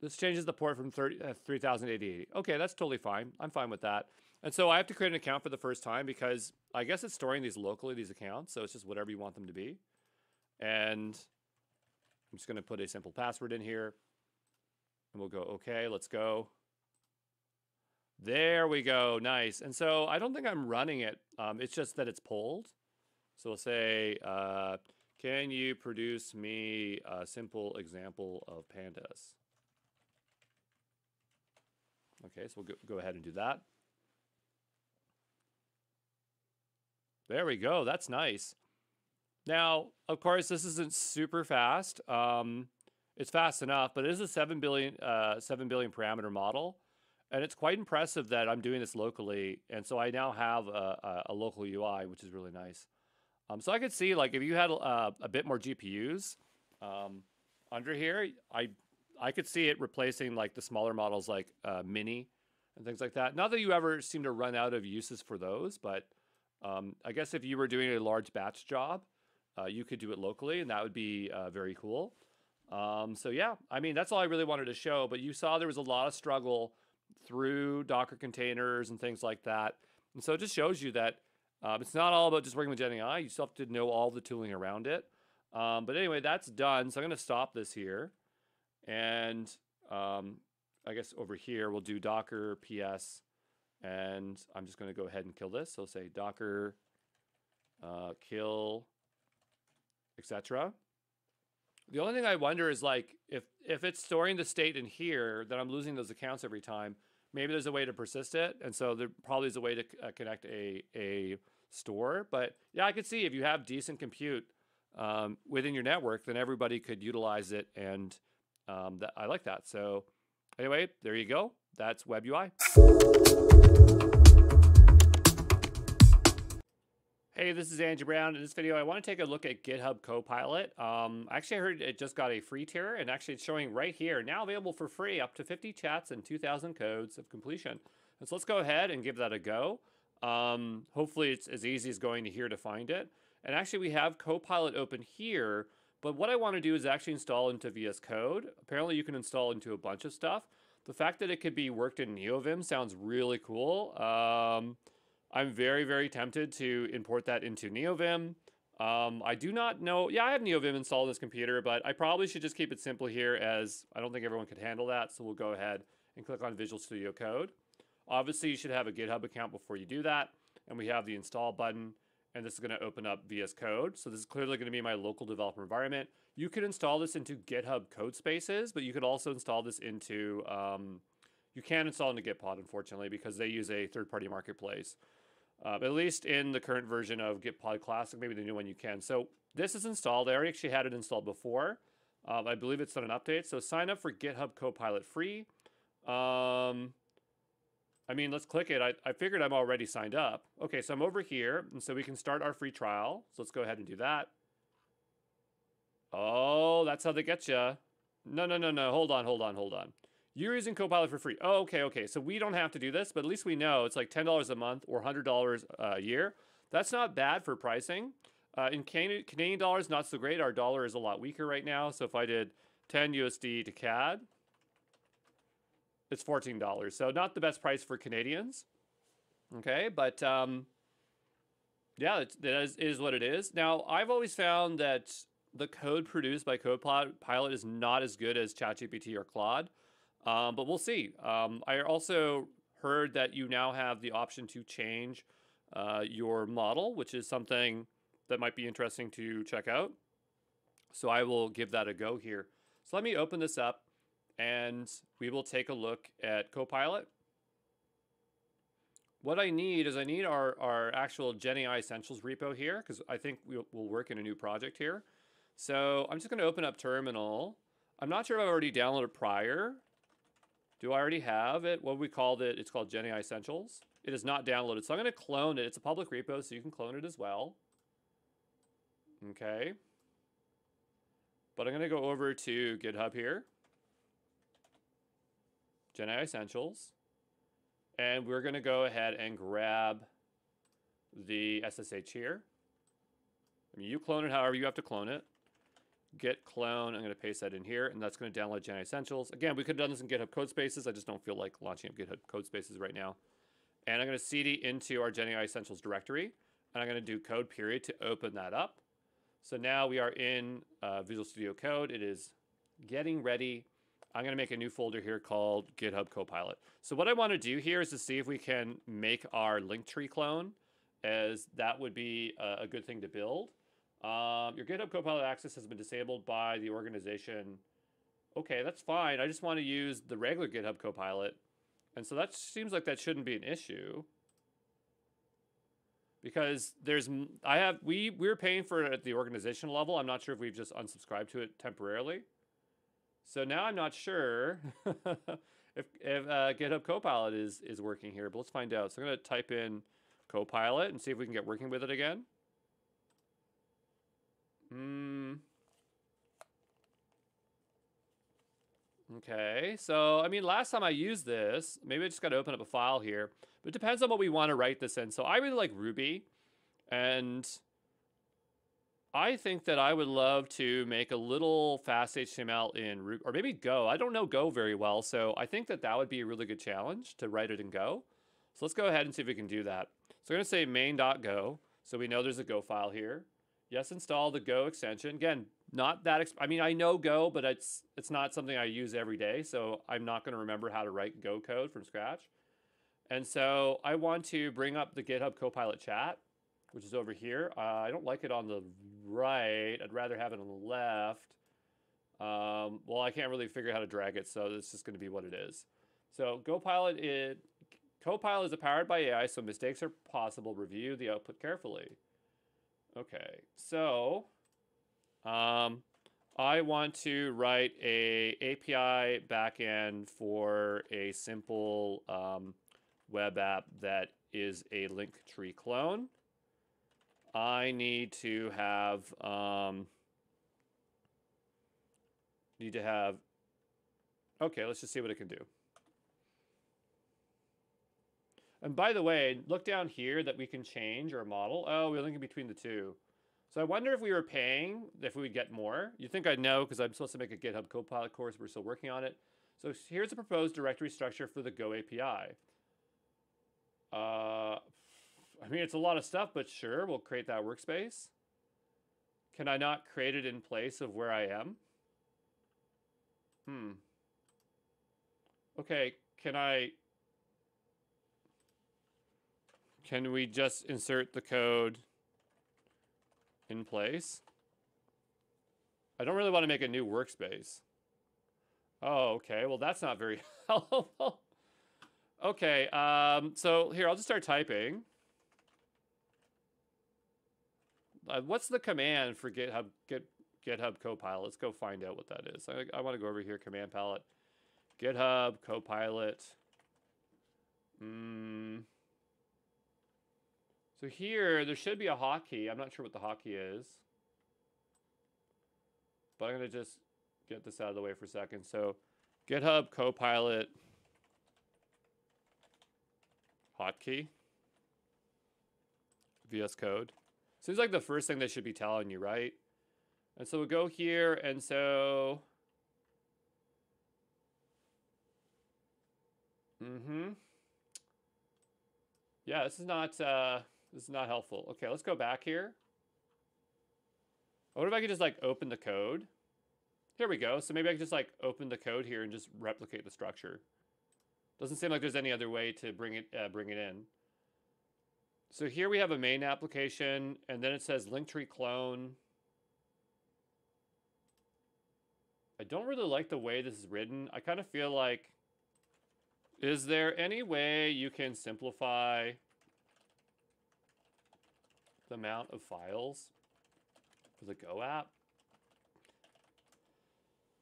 this changes the port from 3080. Okay, that's totally fine. I'm fine with that. And so I have to create an account for the first time because I guess it's storing these locally, these accounts. So it's just whatever you want them to be. And I'm just going to put a simple password in here. And we'll go, okay, let's go. There we go. Nice. And so I don't think I'm running it. It's just that it's pulled. So we'll say, can you produce me a simple example of pandas? Okay, so we'll go ahead and do that. There we go. That's nice. Now, of course, this isn't super fast. It's fast enough, but it is a 7 billion parameter model. And it's quite impressive that I'm doing this locally. And so I now have a local UI, which is really nice. So I could see, like, if you had a bit more GPUs under here, I could see it replacing, like, the smaller models like Mini and things like that. Not that you ever seem to run out of uses for those, but I guess if you were doing a large batch job, you could do it locally, and that would be very cool. So yeah, I mean, that's all I really wanted to show, but you saw there was a lot of struggle through Docker containers and things like that. And so it just shows you that it's not all about just working with GenAI. You still have to know all the tooling around it. But anyway, that's done. So I'm going to stop this here. And I guess over here, we'll do Docker PS. And I'm just going to go ahead and kill this. So say Docker kill, etc. The only thing I wonder is like if it's storing the state in here, then I'm losing those accounts every time. Maybe there's a way to persist it, and so there probably is a way to connect a store. But yeah, I could see if you have decent compute within your network, then everybody could utilize it, and I like that. So anyway, there you go. That's Web UI. Hey, this is Andrew Brown. In this video, I want to take a look at GitHub Copilot. Actually, I heard it just got a free tier, and actually it's showing right here, now available for free, up to 50 chats and 2,000 codes of completion. And so let's go ahead and give that a go. Hopefully it's as easy as going to here to find it. And actually we have Copilot open here, but what I want to do is actually install into VS Code. Apparently you can install into a bunch of stuff. The fact that it could be worked in NeoVim sounds really cool. I'm very, very tempted to import that into NeoVim. I do not know. Yeah, I have NeoVim installed on this computer, but I probably should just keep it simple here, as I don't think everyone could handle that. So we'll go ahead and click on Visual Studio Code. Obviously, you should have a GitHub account before you do that. And we have the install button, and this is going to open up VS Code. So this is clearly going to be my local developer environment. You could install this into GitHub code spaces, but you could also install this into, you can install into Gitpod, unfortunately, because they use a third-party marketplace. At least in the current version of Gitpod Classic, maybe the new one you can. So this is installed. I already actually had it installed before. I believe it's done an update. So sign up for GitHub Copilot free. I mean, let's click it. I figured I'm already signed up. Okay, so I'm over here, and so we can start our free trial. So let's go ahead and do that. Oh, that's how they get you. No. Hold on. You're using Copilot for free. Oh, okay. So we don't have to do this, but at least we know it's like $10 a month or $100 a year. That's not bad for pricing. In Canadian dollars, not so great. Our dollar is a lot weaker right now. So if I did 10 USD to CAD, it's $14. So not the best price for Canadians. Okay, but yeah, it is what it is. Now, I've always found that the code produced by Copilot is not as good as ChatGPT or Claude. But we'll see. I also heard that you now have the option to change your model, which is something that might be interesting to check out. So I will give that a go here. So let me open this up, and we will take a look at Copilot. What I need is our actual GenAI Essentials repo here, because I think we'll work in a new project here. So I'm just going to open up Terminal. I'm not sure if I've already downloaded prior. Do I already have it? What we called it, it's called GenAI Essentials. It is not downloaded, so I'm going to clone it. It's a public repo, so you can clone it as well. Okay. But I'm going to go over to GitHub here. GenAI Essentials. And we're going to go ahead and grab the SSH here. I mean, you clone it however you have to clone it. Git clone, I'm going to paste that in here, and that's going to download GenAI Essentials. Again, we could have done this in GitHub Codespaces. I just don't feel like launching up GitHub Codespaces right now. And I'm going to cd into our GenAI Essentials directory, and I'm going to do code period to open that up. So now we are in Visual Studio Code. It is getting ready. I'm going to make a new folder here called GitHub Copilot. So what I want to do here is to see if we can make our Linktree clone, as that would be a good thing to build. Your GitHub Copilot access has been disabled by the organization. Okay, that's fine. I just want to use the regular GitHub Copilot. And so that seems like that shouldn't be an issue. Because we're paying for it at the organizational level. I'm not sure if we've just unsubscribed to it temporarily. So now I'm not sure if GitHub Copilot is working here, but let's find out. So I'm going to type in Copilot and see if we can get working with it again. Okay, so I mean, last time I used this, maybe I just got to open up a file here, but it depends on what we want to write this in. So I really like Ruby, and I think that I would love to make a little fast HTML in Ruby, or maybe Go. I don't know Go very well, so I think that would be a really good challenge to write it in Go. So let's go ahead and see if we can do that. So I'm going to say main.go, so we know there's a Go file here. Yes, install the Go extension. Again, not that, I mean, I know Go, but it's not something I use every day, so I'm not going to remember how to write Go code from scratch. And so I want to bring up the GitHub Copilot chat, which is over here. I don't like it on the right. I'd rather have it on the left. Well, I can't really figure out how to drag it, so it's just going to be what it is. So Copilot is powered by AI, so mistakes are possible. Review the output carefully. Okay, so I want to write a API backend for a simple web app that is a link tree clone. I need to have okay, let's just see what it can do. And by the way, look down here that we can change our model. Oh, we're linking between the two. So I wonder if we were paying, if we would get more. You'd think I'd know because I'm supposed to make a GitHub Copilot course. We're still working on it. So here's a proposed directory structure for the Go API. I mean, it's a lot of stuff, but sure, we'll create that workspace. Can I not create it in place of where I am? Okay, can we just insert the code in place? I don't really want to make a new workspace. Oh, okay. Well, that's not very helpful. Okay, so here, I'll just start typing. What's the command for GitHub Copilot? Let's go find out what that is. I want to go over here, command palette. GitHub Copilot. So here, there should be a hotkey. I'm not sure what the hotkey is. But I'm going to just get this out of the way for a second. So GitHub Copilot hotkey. VS Code. Seems like the first thing they should be telling you, right? And so we'll go here, and so... Yeah, this is not helpful. Okay, let's go back here. What if I could just, like, open the code? Here we go. So maybe I can just, like, open the code here and just replicate the structure. Doesn't seem like there's any other way to bring it in. So here we have a main application, and then it says Linktree clone. I don't really like the way this is written. I kind of feel like, is there any way you can simplify the amount of files for the Go app?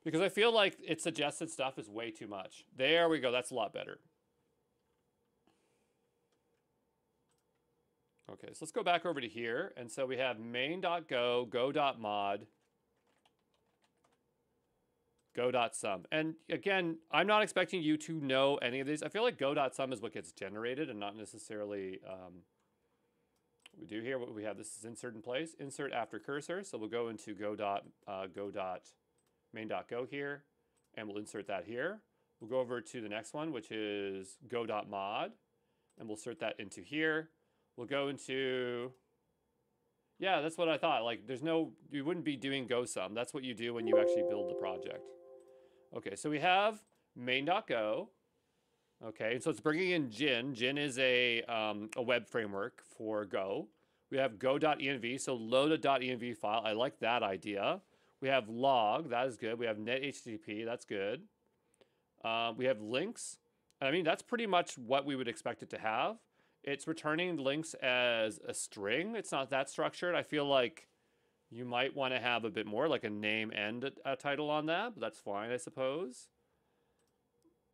Because I feel like its suggested stuff is way too much. There we go. That's a lot better. Okay, so let's go back over to here. And so we have main.go, go.mod, go.sum. And again, I'm not expecting you to know any of these. I feel like go.sum is what gets generated and not necessarily what we do here. What we have, this is insert in place, insert after cursor. So we'll go into main.go here, and we'll insert that here. We'll go over to the next one, which is go.mod, and we'll insert that into here. We'll go into, yeah, that's what I thought. Like, you wouldn't be doing GoSum. That's what you do when you actually build the project. Okay, so we have main.go. Okay, and so it's bringing in Gin. Gin is a web framework for Go. We have go.env, so load a .env file. I like that idea. We have log, that is good. We have net HTTP, that's good. We have links. I mean, that's pretty much what we would expect it to have. It's returning links as a string. It's not that structured. I feel like you might want to have a bit more, like a name and a title on that, but that's fine, I suppose.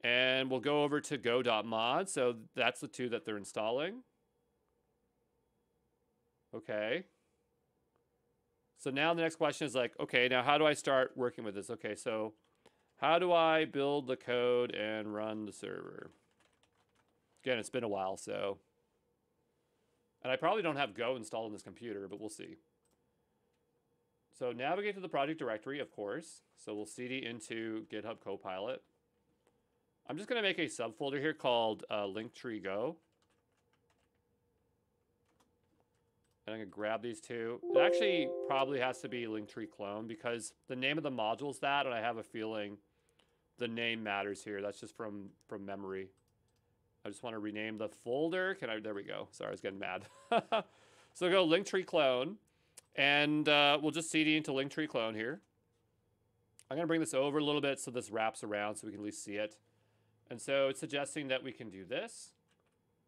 And we'll go over to go.mod. So that's the two that they're installing. Okay. So now the next question is like, okay, now how do I start working with this? Okay, so how do I build the code and run the server? Again, it's been a while, so. And I probably don't have Go installed on this computer, but we'll see. So navigate to the project directory, of course. So we'll cd into GitHub Copilot. I'm just going to make a subfolder here called Linktree Go. I'm gonna grab these two. It actually probably has to be Linktree clone because the name of the module is that, and I have a feeling the name matters here. That's just from memory. I just want to rename the folder. There we go. Sorry, I was getting mad. So go Linktree clone, and we'll just CD into Linktree clone here. I'm gonna bring this over a little bit so this wraps around so we can at least see it. And so it's suggesting that we can do this.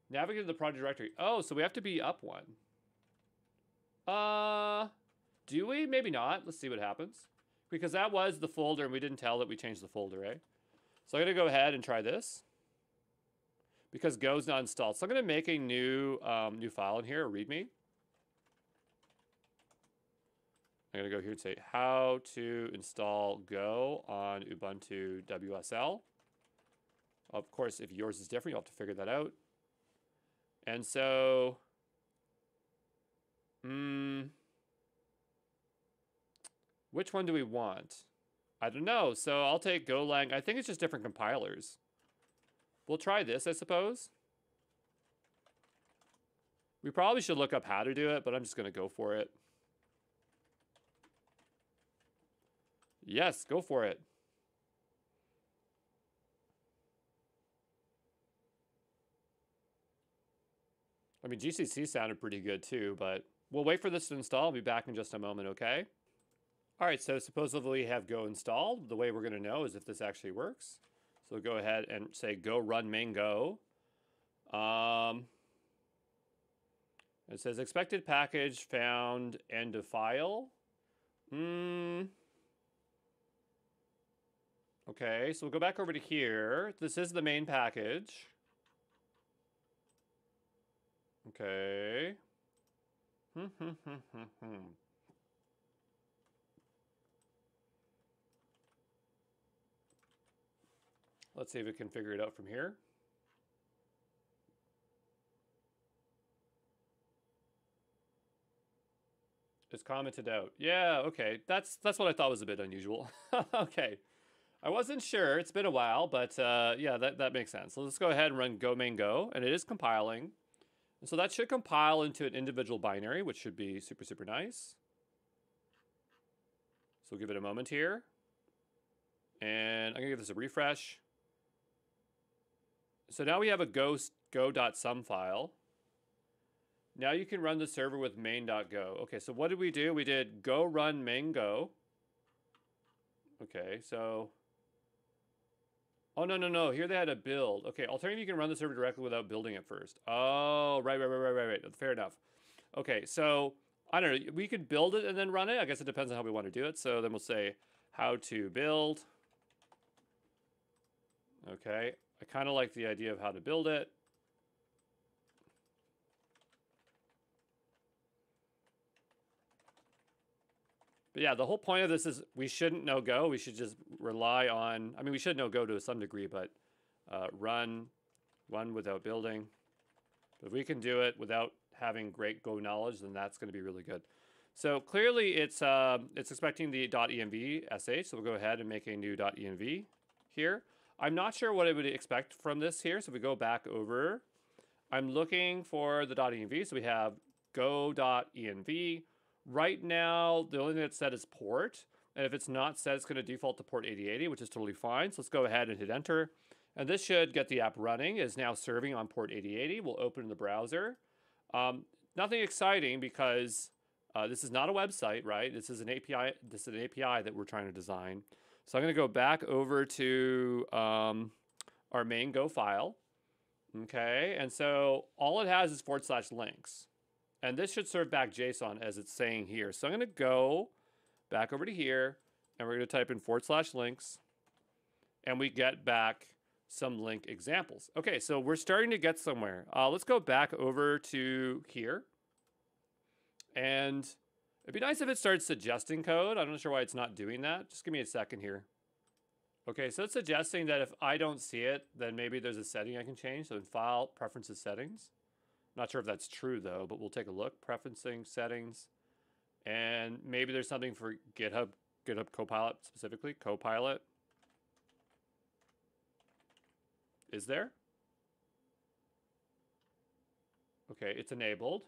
Navigate to the project directory. Oh, so we have to be up one. Do we? Maybe not. Let's see what happens. Because that was the folder and we didn't tell that we changed the folder, right? So I'm gonna go ahead and try this. Because Go's not installed. So I'm gonna make a new file in here, a README. I'm gonna go here and say how to install Go on Ubuntu WSL. Of course, if yours is different, you'll have to figure that out. And so, which one do we want? I don't know. So I'll take Golang. I think it's just different compilers. We'll try this, I suppose. We probably should look up how to do it, but I'm just going to go for it. Yes, go for it. I mean, GCC sounded pretty good too, but we'll wait for this to install. I'll be back in just a moment, okay? All right, so supposedly we have Go installed. The way we're going to know is if this actually works. So go ahead and say go run main Go. It says expected package found end of file. Okay, so we'll go back over to here. This is the main package. Okay. Let's see if we can figure it out from here. It's commented out. Yeah, okay. That's what I thought was a bit unusual. Okay. I wasn't sure. It's been a while, but yeah, that makes sense. So let's go ahead and run go main go, and it is compiling. And so that should compile into an individual binary, which should be super, super nice. So we'll give it a moment here. And I'm going to give this a refresh. So now we have a go.sum file. Now you can run the server with main.go. Okay, so what did we do? We did go run main go. Okay, so... Oh, no. Here they had a build. Okay, alternatively, you can run the server directly without building it first. Oh, right. Fair enough. Okay, so, I don't know. We could build it and then run it. I guess it depends on how we want to do it. So then we'll say how to build. Okay, I kind of like the idea of how to build it. But yeah, the whole point of this is we shouldn't know Go. We should just rely on, I mean, we should know Go to some degree, but run without building. But if we can do it without having great Go knowledge, then that's going to be really good. So clearly it's expecting the .env sh, so we'll go ahead and make a new .env here. I'm not sure what I would expect from this here, so if we go back over, I'm looking for the .env, so we have go.env. Right now, the only thing that's set is port. And if it's not set, it's going to default to port 8080, which is totally fine. So let's go ahead and hit enter. And this should get the app running. It is now serving on port 8080. We'll open the browser. Nothing exciting because this is not a website, right? This is an API. This is an API that we're trying to design. So I'm going to go back over to our main Go file. Okay, and so all it has is /links. And this should serve back JSON as it's saying here. So I'm going to go back over to here, and we're going to type in /links, and we get back some link examples. Okay, so we're starting to get somewhere. Let's go back over to here. And it'd be nice if it starts suggesting code. I'm not sure why it's not doing that. Just give me a second here. Okay, so it's suggesting that if I don't see it, then maybe there's a setting I can change. So in File, Preferences, Settings. Not sure if that's true though, but we'll take a look. Preferencing, settings, and maybe there's something for GitHub Copilot specifically. Copilot. Is there? Okay, it's enabled.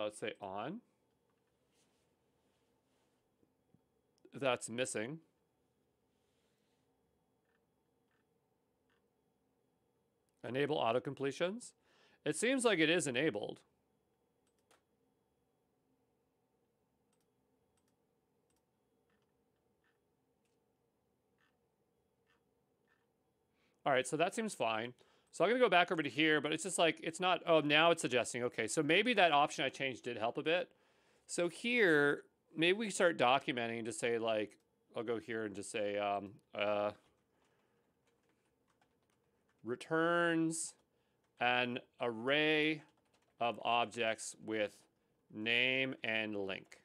Let's say on. That's missing. Enable auto completions. It seems like it is enabled. All right, so that seems fine. So I'm gonna go back over to here, but it's just like, it's not, oh, now it's suggesting, okay, so maybe that option I changed did help a bit. So here, maybe we start documenting to say like, I'll go here and just say, returns an array of objects with name and link.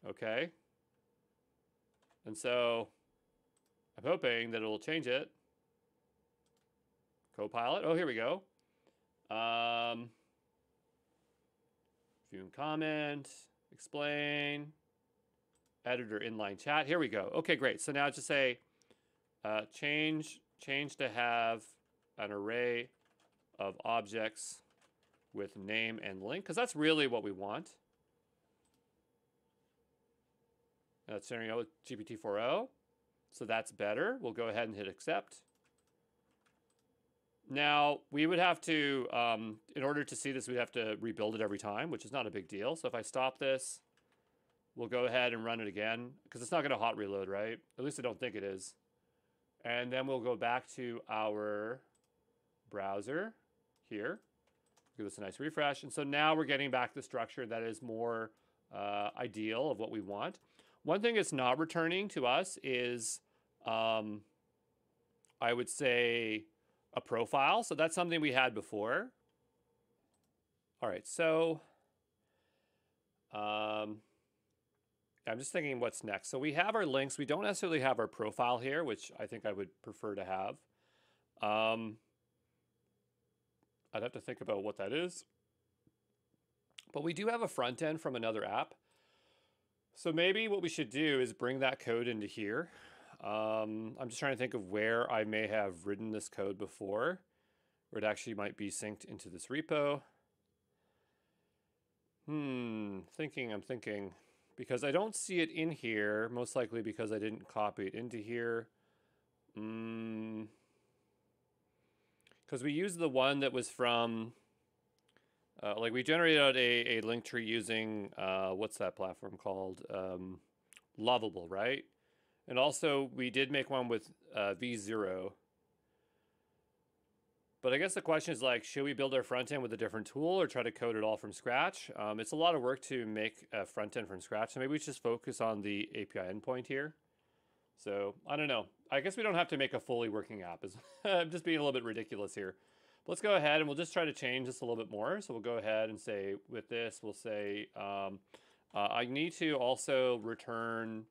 Okay. And so I'm hoping that it'll change it. Copilot. Oh, here we go. View and comment, explain, editor inline chat. Here we go. Okay, great. So now just say change to have an array of objects with name and link, because that's really what we want. That's sharing out with GPT-4o. So that's better. We'll go ahead and hit accept. Now, we would have to, in order to see this, we'd have to rebuild it every time, which is not a big deal. So if I stop this, we'll go ahead and run it again, because it's not going to hot reload, right? At least I don't think it is. And then we'll go back to our browser here. Give this a nice refresh. And so now we're getting back the structure that is more ideal of what we want. One thing it's not returning to us is, I would say, a profile. So that's something we had before. All right, so I'm just thinking what's next. So we have our links. We don't necessarily have our profile here, which I think I would prefer to have. I'd have to think about what that is. But we do have a front end from another app. So maybe what we should do is bring that code into here. I'm just trying to think of where I may have written this code before, where it actually might be synced into this repo. I'm thinking, because I don't see it in here, most likely because I didn't copy it into here. Because we used the one that was from, like we generated out a link tree using, what's that platform called? Lovable, right? And also we did make one with V0. But I guess the question is like, should we build our front end with a different tool or try to code it all from scratch? It's a lot of work to make a front end from scratch. So maybe we just focus on the API endpoint here. So I don't know. I guess we don't have to make a fully working app. I'm just being a little bit ridiculous here. But let's go ahead and we'll just try to change this a little bit more. So we'll go ahead and say with this, we'll say, I need to also return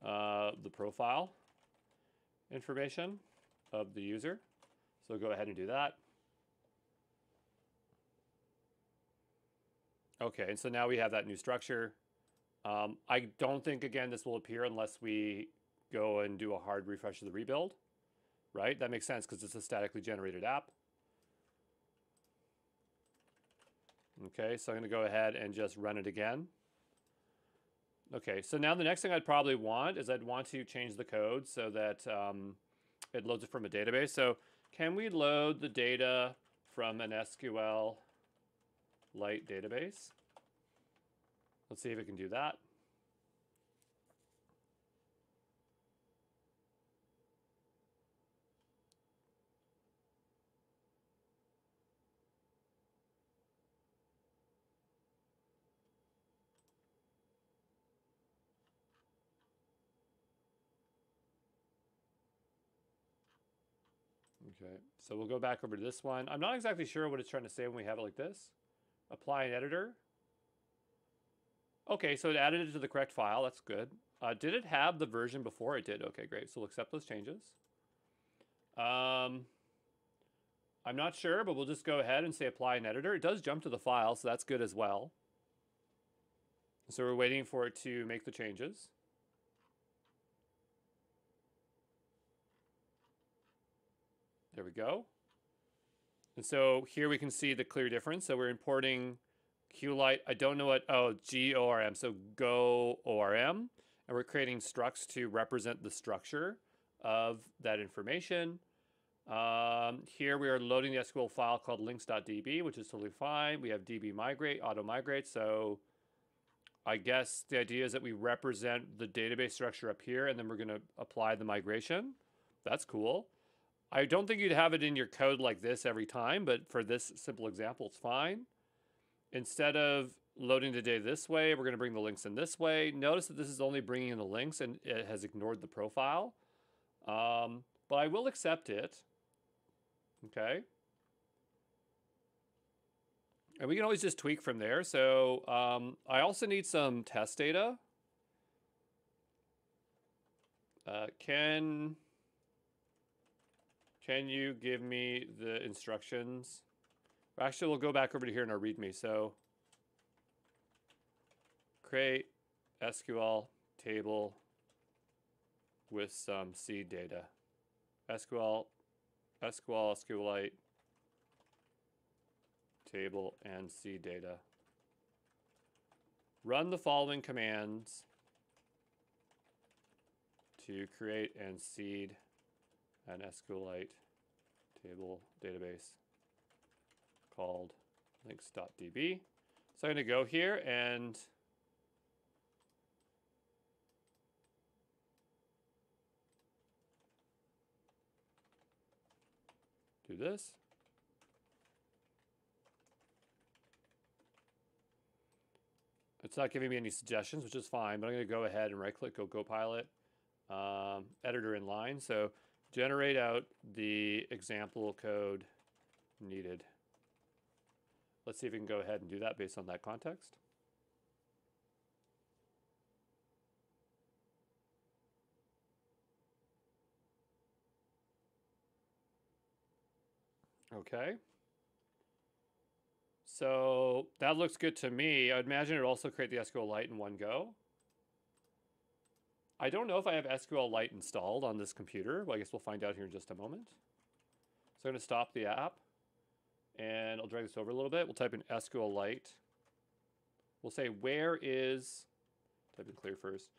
the profile information of the user. So go ahead and do that. Okay, and so now we have that new structure. I don't think, again, this will appear unless we go and do a hard refresh of the rebuild, right? That makes sense because it's a statically generated app. Okay, so I'm going to go ahead and just run it again. Okay, so now the next thing I'd probably want is I'd want to change the code so that it loads it from a database. So can we load the data from an SQL Lite database? Let's see if it can do that. Okay, so we'll go back over to this one. I'm not exactly sure what it's trying to say when we have it like this. Apply an editor. Okay, so it added it to the correct file. That's good. Did it have the version before? It did. Okay, great. So we'll accept those changes. I'm not sure, but we'll just go ahead and say apply an editor. It does jump to the file, so that's good as well. So we're waiting for it to make the changes. There we go. And so here we can see the clear difference. So we're importing QLite. I don't know what, oh, GORM. So Go ORM. And we're creating structs to represent the structure of that information. Here we are loading the SQL file called links.db, which is totally fine. We have db migrate, auto migrate. So I guess the idea is that we represent the database structure up here, and then we're going to apply the migration. That's cool. I don't think you'd have it in your code like this every time, but for this simple example, it's fine. Instead of loading the data this way, we're going to bring the links in this way. Notice that this is only bringing in the links, and it has ignored the profile. But I will accept it. Okay. And we can always just tweak from there. So I also need some test data. Can you give me the instructions? Actually, we'll go back over to here in our README. So create SQL table with some seed data. SQLite table and seed data. Run the following commands to create and seed an SQLite table database called links.db. So I'm going to go here and do this. It's not giving me any suggestions, which is fine, but I'm going to go ahead and right-click, go Copilot, editor in line. So generate out the example code needed. Let's see if we can go ahead and do that based on that context. Okay. So that looks good to me. I would imagine it would also create the SQLite in one go. I don't know if I have SQLite installed on this computer. Well, I guess we'll find out here in just a moment. So I'm going to stop the app, and I'll drag this over a little bit. We'll type in SQLite. We'll say, where is, type in clear first,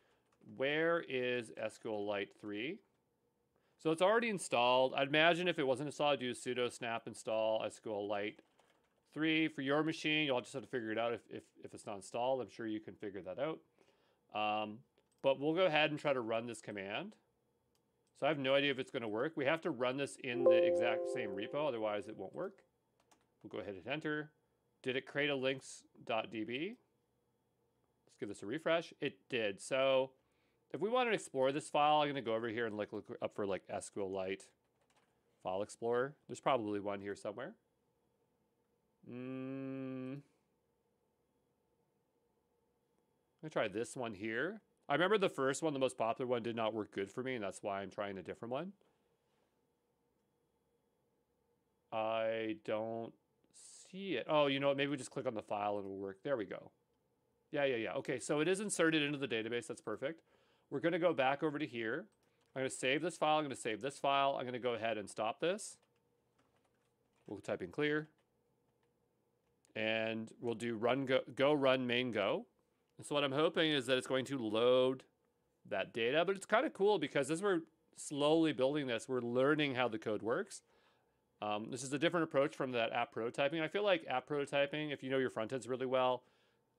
where is SQLite 3? So it's already installed. I'd imagine if it wasn't installed, I'd do sudo snap install SQLite 3. For your machine, you'll just have to figure it out if it's not installed. I'm sure you can figure that out. But we'll go ahead and try to run this command. So I have no idea if it's going to work. We have to run this in the exact same repo, otherwise it won't work. We'll go ahead and hit enter. Did it create a links.db? Let's give this a refresh. It did. So if we want to explore this file, I'm going to go over here and look up for like SQLite File Explorer. There's probably one here somewhere. I'm going to try this one here. I remember the first one, the most popular one, did not work good for me, and that's why I'm trying a different one. I don't see it. Oh, you know what? Maybe we just click on the file and it'll work. There we go. Yeah. Okay, so it is inserted into the database. That's perfect. We're going to go back over to here. I'm going to save this file. I'm going to save this file. I'm going to go ahead and stop this. We'll type in clear. And we'll do go run main go. And so what I'm hoping is that it's going to load that data. But it's kind of cool because as we're slowly building this, we're learning how the code works. This is a different approach from that app prototyping. I feel like app prototyping, if you know your front ends really well,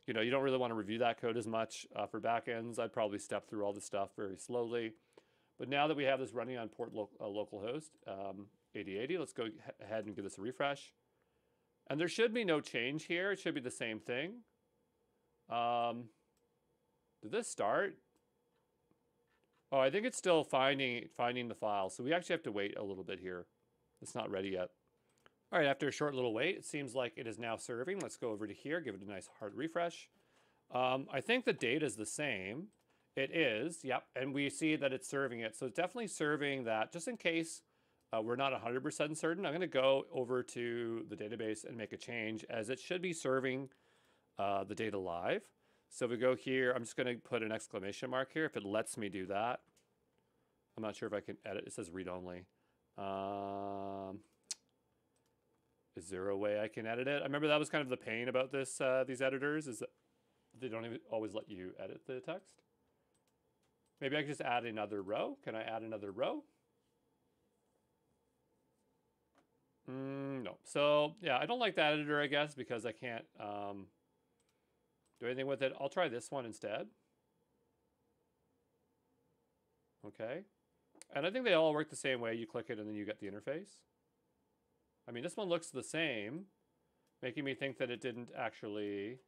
you know, you don't really want to review that code as much. For backends, I'd probably step through all this stuff very slowly. But now that we have this running on port localhost 8080, let's go ahead and give this a refresh. And there should be no change here. It should be the same thing. Did this start? Oh, I think it's still finding the file. So we actually have to wait a little bit here. It's not ready yet. All right, after a short little wait, it seems like it is now serving. Let's go over to here, give it a nice hard refresh. I think the data is the same. It is, yep, and we see that it's serving it. So it's definitely serving that. Just in case we're not 100% certain, I'm going to go over to the database and make a change, as it should be serving the data live. So if we go here, I'm just going to put an exclamation mark here if it lets me do that. I'm not sure if I can edit. It says read only. Is there a way I can edit it? I remember that was kind of the pain about this these editors, is that they don't even always let you edit the text. Maybe I can just add another row. Can I add another row? No. So yeah, I don't like that editor, I guess, because I can't do anything with it. I'll try this one instead. Okay. And I think they all work the same way. You click it and then you get the interface. I mean, this one looks the same, making me think that it didn't actually...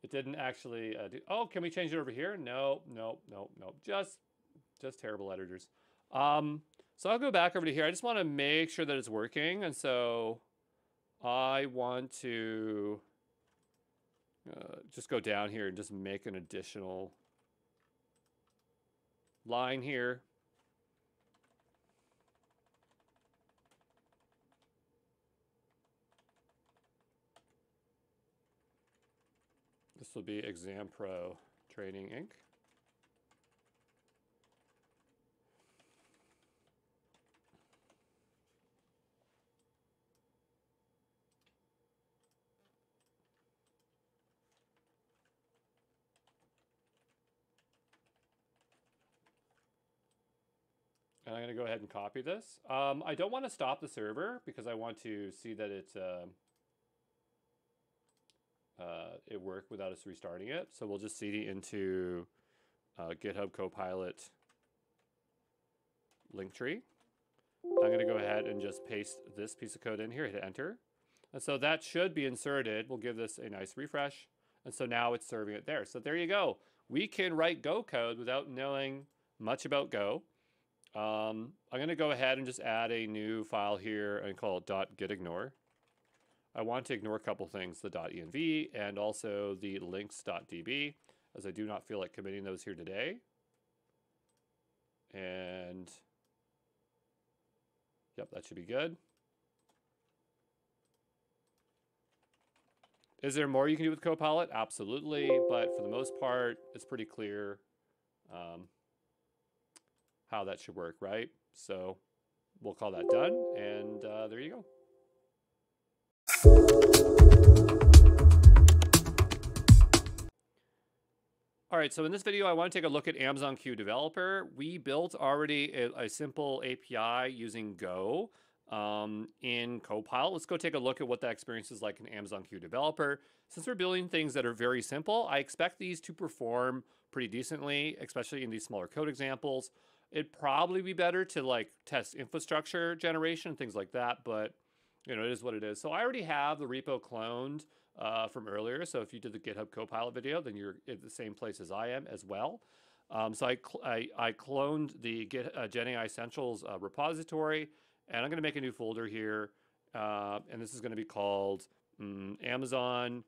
It didn't actually do... Oh, can we change it over here? No, no, no, no. Just terrible editors. So I'll go back over to here. I just want to make sure that it's working. And so I want to just go down here and just make an additional line here. This will be Exam Pro Training Inc. And I'm going to go ahead and copy this. I don't want to stop the server because I want to see that it worked without us restarting it. So we'll just cd into GitHub Copilot link tree. I'm going to go ahead and just paste this piece of code in here, hit enter. And so that should be inserted. We'll give this a nice refresh. And so now it's serving it there. So there you go. We can write Go code without knowing much about Go. I'm going to go ahead and just add a new file here and call it .gitignore. I want to ignore a couple things, the .env and also the links.db, as I do not feel like committing those here today. And yep, that should be good. Is there more you can do with Copilot? Absolutely, but for the most part, it's pretty clear how that should work, right? So we'll call that done, and there you go. All right, so in this video, I want to take a look at Amazon Q Developer. We built already a simple API using Go in Copilot. Let's go take a look at what that experience is like in Amazon Q Developer. Since we're building things that are very simple, I expect these to perform pretty decently, especially in these smaller code examples. It'd probably be better to like test infrastructure generation, things like that, but you know, it is what it is. So I already have the repo cloned from earlier. So if you did the GitHub Copilot video, then you're at the same place as I am as well. So I cloned the GenAI Essentials repository, and I'm going to make a new folder here. And this is going to be called Amazon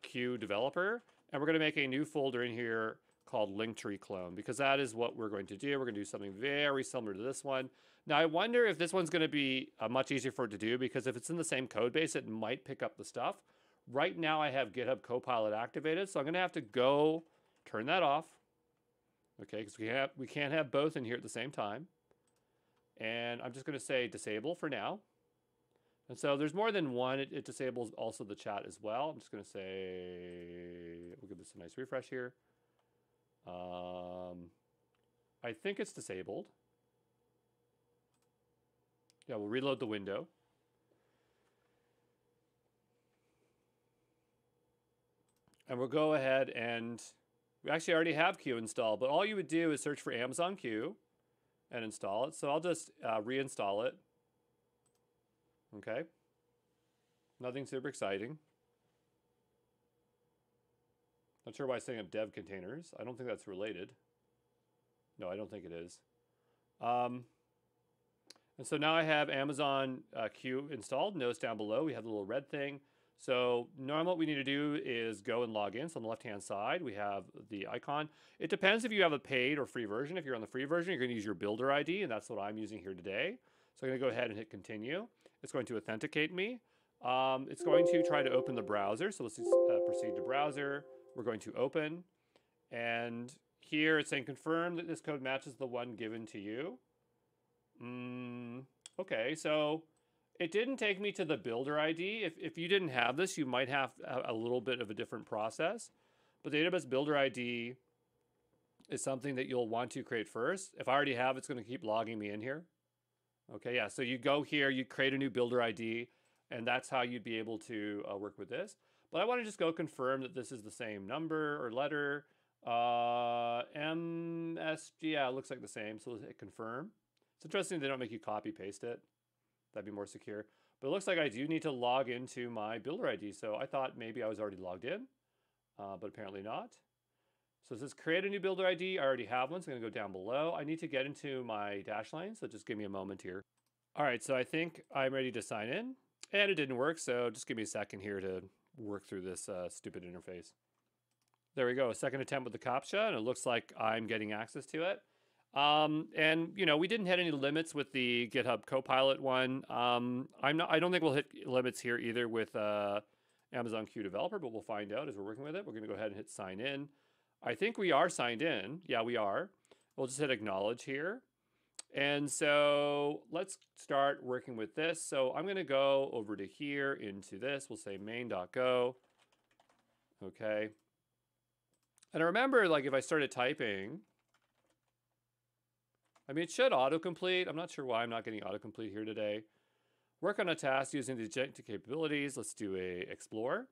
Q Developer. And we're going to make a new folder in here called Linktree Clone, because that is what we're going to do. We're going to do something very similar to this one. Now, I wonder if this one's going to be much easier for it to do, because if it's in the same code base, it might pick up the stuff. Right now, I have GitHub Copilot activated, so I'm going to have to go turn that off, okay, because we can't have both in here at the same time. And I'm just going to say disable for now. And so there's more than one. It disables also the chat as well. I'm just going to say, we'll give this a nice refresh here. I think it's disabled. Yeah, we'll reload the window. And we'll go ahead and we actually already have Q installed, but all you would do is search for Amazon Q and install it. So I'll just reinstall it. Okay. Nothing super exciting. Not sure why it's setting up dev containers. I don't think that's related. No, I don't think it is. And so now I have Amazon Q installed. Notice down below we have the little red thing. So normally what we need to do is go and log in. So on the left-hand side, we have the icon. It depends if you have a paid or free version. If you're on the free version, you're going to use your builder ID, and that's what I'm using here today. So I'm going to go ahead and hit continue. It's going to authenticate me. It's going to try to open the browser. So let's just, proceed to browser. We're going to open. And here it's saying confirm that this code matches the one given to you. Okay, so it didn't take me to the builder ID. If you didn't have this, you might have a little bit of a different process. But the AWS builder ID is something that you'll want to create first. If I already have, it's going to keep logging me in here. Okay, yeah, so you go here, you create a new builder ID, and that's how you'd be able to work with this. But I want to just go confirm that this is the same number or letter. MSG, yeah, it looks like the same, so let's hit confirm. It's interesting they don't make you copy paste it. That'd be more secure. But it looks like I do need to log into my builder ID, so I thought maybe I was already logged in, but apparently not. So it says create a new builder ID. I already have one, so I'm going to go down below. I need to get into my dash line, so just give me a moment here. All right, so I think I'm ready to sign in, and it didn't work, so just give me a second here to work through this stupid interface. There we go, a second attempt with the CAPTCHA, and it looks like I'm getting access to it. And you know, we didn't hit any limits with the GitHub Copilot one. I don't think we'll hit limits here either with Amazon Q Developer, but we'll find out as we're working with it. We're going to go ahead and hit sign in. I think we are signed in. Yeah, we are. We'll just hit acknowledge here. And so let's start working with this. So I'm going to go over to here into this. We'll say main.go. Okay. And I remember, like, if I started typing, I mean, it should autocomplete. I'm not sure why I'm not getting autocomplete here today. Work on a task using the agentic capabilities. Let's do a explore.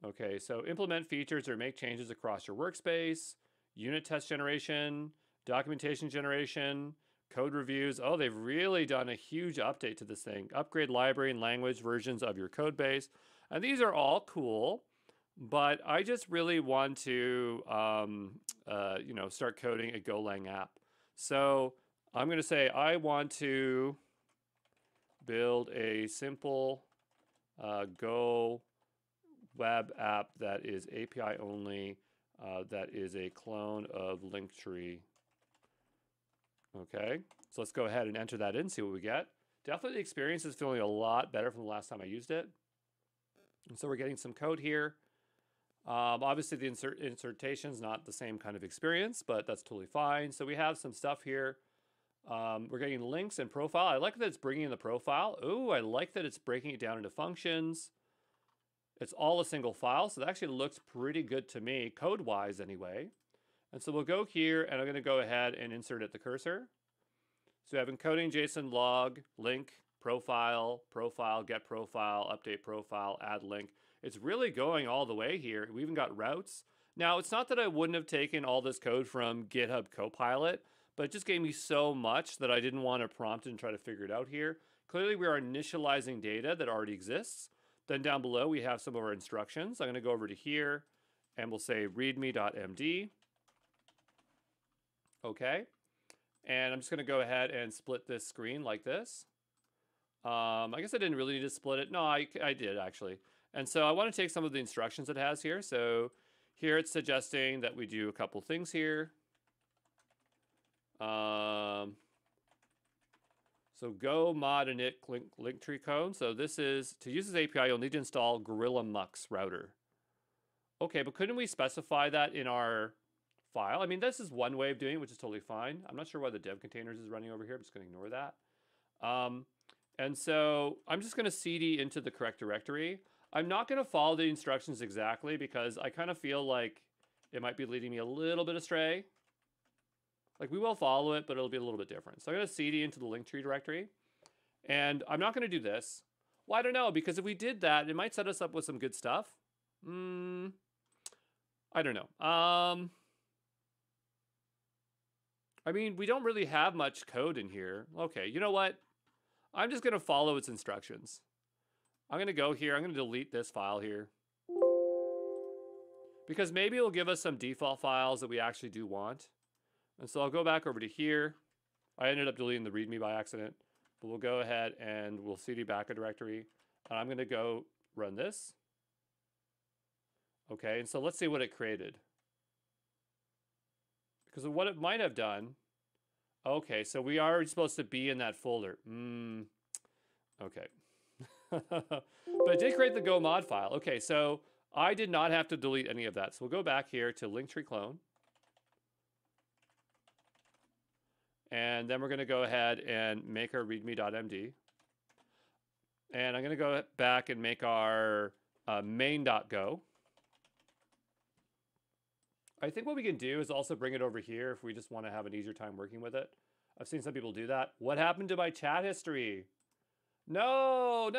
Okay, so implement features or make changes across your workspace, unit test generation, documentation generation, code reviews. Oh, they've really done a huge update to this thing. Upgrade library and language versions of your code base. And these are all cool, but I just really want to, you know, start coding a Golang app. So I'm going to say I want to build a simple Go web app that is API only, that is a clone of Linktree. Okay, so let's go ahead and enter that in, see what we get. Definitely the experience is feeling a lot better from the last time I used it. And so we're getting some code here. Obviously the insertation is not the same kind of experience, but that's totally fine. So we have some stuff here. We're getting links and profile. I like that it's bringing in the profile. Ooh, I like that it's breaking it down into functions. It's all a single file, so that actually looks pretty good to me, code-wise anyway. And so we'll go here, and I'm going to go ahead and insert at the cursor. So we have encoding JSON log, link, profile, get profile, update profile, add link. It's really going all the way here. We even got routes. Now, it's not that I wouldn't have taken all this code from GitHub Copilot, but it just gave me so much that I didn't want to prompt and try to figure it out here. Clearly, we are initializing data that already exists. Then down below, we have some of our instructions. I'm going to go over to here, and we'll say readme.md. Okay. And I'm just going to go ahead and split this screen like this. I guess I didn't really need to split it. No, I did, actually. And so I want to take some of the instructions it has here. So here it's suggesting that we do a couple things here. So go mod init Linktree code. So this is, to use this API, you'll need to install Gorilla Mux router. Okay, but couldn't we specify that in our file? I mean, this is one way of doing it, which is totally fine. I'm not sure why the dev containers is running over here. I'm just going to ignore that. And so I'm just going to cd into the correct directory. I'm not going to follow the instructions exactly because I kind of feel like it might be leading me a little bit astray. Like, we will follow it, but it'll be a little bit different. So I'm going to cd into the Linktree directory. And I'm not going to do this. Well, I don't know, because if we did that, it might set us up with some good stuff. I don't know. I mean, we don't really have much code in here. Okay, you know what? I'm just going to follow its instructions. I'm going to go here. I'm going to delete this file here. Because maybe it'll give us some default files that we actually do want. And so I'll go back over to here. I ended up deleting the README by accident. But we'll go ahead and we'll cd back a directory. And I'm going to go run this. Okay, and so let's see what it created. Because of what it might have done. Okay, so we are supposed to be in that folder. Okay. But it did create the Go mod file. Okay, so I did not have to delete any of that. So we'll go back here to Linktree clone. And then we're going to go ahead and make our readme.md. And I'm going to go back and make our main.go. I think what we can do is also bring it over here if we just want to have an easier time working with it. I've seen some people do that. What happened to my chat history? No.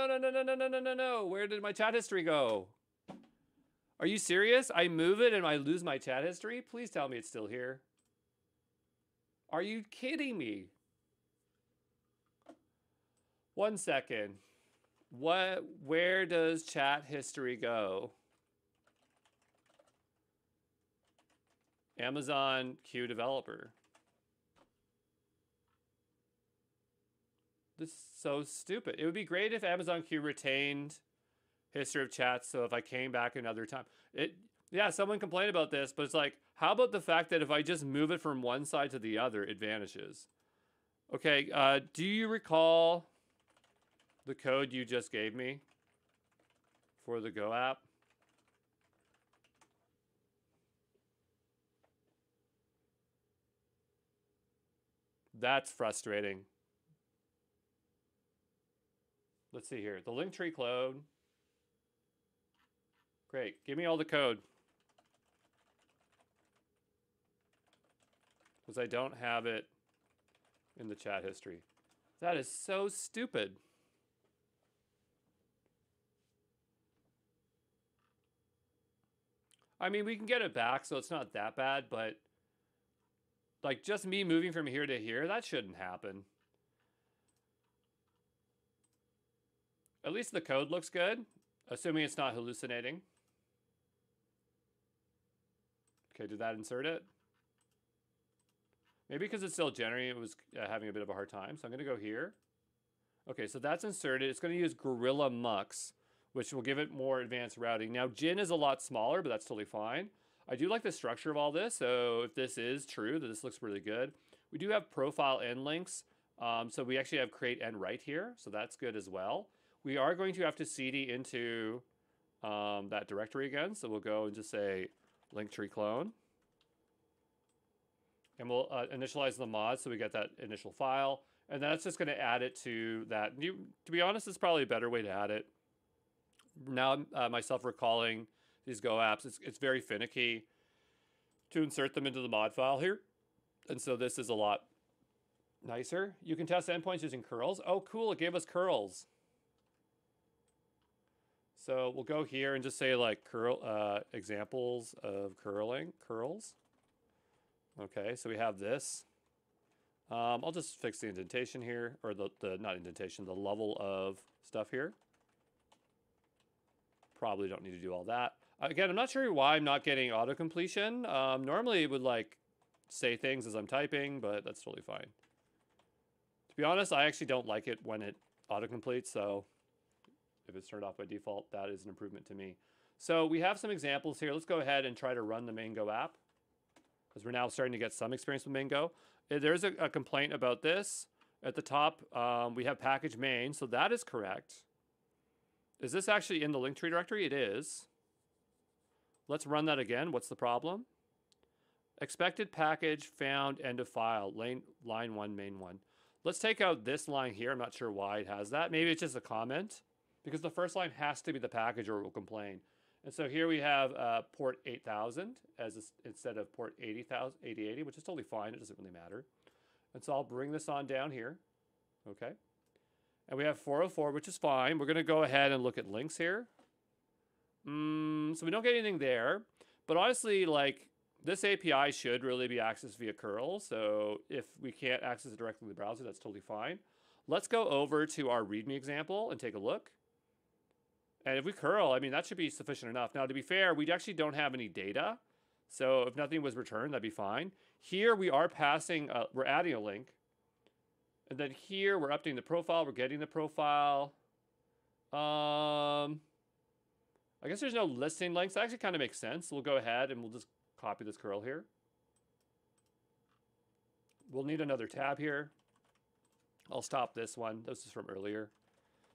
Where did my chat history go? Are you serious? I move it and I lose my chat history? Please tell me it's still here. Are you kidding me? 1 second. Where does chat history go? Amazon Q developer. This is so stupid. It would be great if Amazon Q retained history of chats, so if I came back another time. Yeah, someone complained about this, but it's like, how about the fact that if I just move it from one side to the other, it vanishes? Okay, do you recall the code you just gave me for the Go app? That's frustrating. Let's see here. The Linktree clone. Great. Give me all the code. Because I don't have it in the chat history. That is so stupid. I mean, we can get it back, so it's not that bad, but like just me moving from here to here, that shouldn't happen. At least the code looks good, assuming it's not hallucinating. Okay, did that insert it? Maybe because it's still generating, it was having a bit of a hard time. So I'm going to go here. Okay, so that's inserted. It's going to use Gorilla Mux, which will give it more advanced routing. Now, Gin is a lot smaller, but that's totally fine. I do like the structure of all this. So if this is true, that this looks really good. We do have profile end links. So we actually have create and write here. So that's good as well. We are going to have to cd into that directory again. So we'll go and just say Linktree clone. And we'll initialize the mod so we get that initial file. And that's just going to add it to that. To be honest, it's probably a better way to add it. Now, myself recalling these Go apps, it's very finicky to insert them into the mod file here. And so this is a lot nicer. You can test endpoints using curls. Oh, cool. It gave us curls. So we'll go here and just say like examples of curls. Okay, so we have this. I'll just fix the indentation here, or the not indentation, the level of stuff here. Probably don't need to do all that. Again, I'm not sure why I'm not getting auto completion. Normally it would like say things as I'm typing, but that's totally fine. To be honest, I actually don't like it when it auto completes, so if it's turned off by default, that is an improvement to me. So we have some examples here. Let's go ahead and try to run the main Go app, because we're now starting to get some experience with main Go. There's a complaint about this. At the top, we have package main, so that is correct. Is this actually in the Linktree directory? It is. Let's run that again. What's the problem? Expected package found end of file, line 1, main 1. Let's take out this line here. I'm not sure why it has that. Maybe it's just a comment, because the first line has to be the package or it will complain. And so here we have port 8000 instead of port 8080, which is totally fine. It doesn't really matter. And so I'll bring this on down here. Okay. And we have 404, which is fine. We're going to go ahead and look at links here. So we don't get anything there. But honestly, like, this API should really be accessed via curl. So if we can't access it directly in the browser, that's totally fine. Let's go over to our README example and take a look. And if we curl, I mean, that should be sufficient enough. Now, to be fair, we actually don't have any data. So if nothing was returned, that'd be fine. Here we are passing, we're adding a link. And then here we're updating the profile. We're getting the profile. I guess there's no listing links. That actually kind of makes sense. We'll go ahead and we'll just copy this curl here. We'll need another tab here. I'll stop this one. This is from earlier.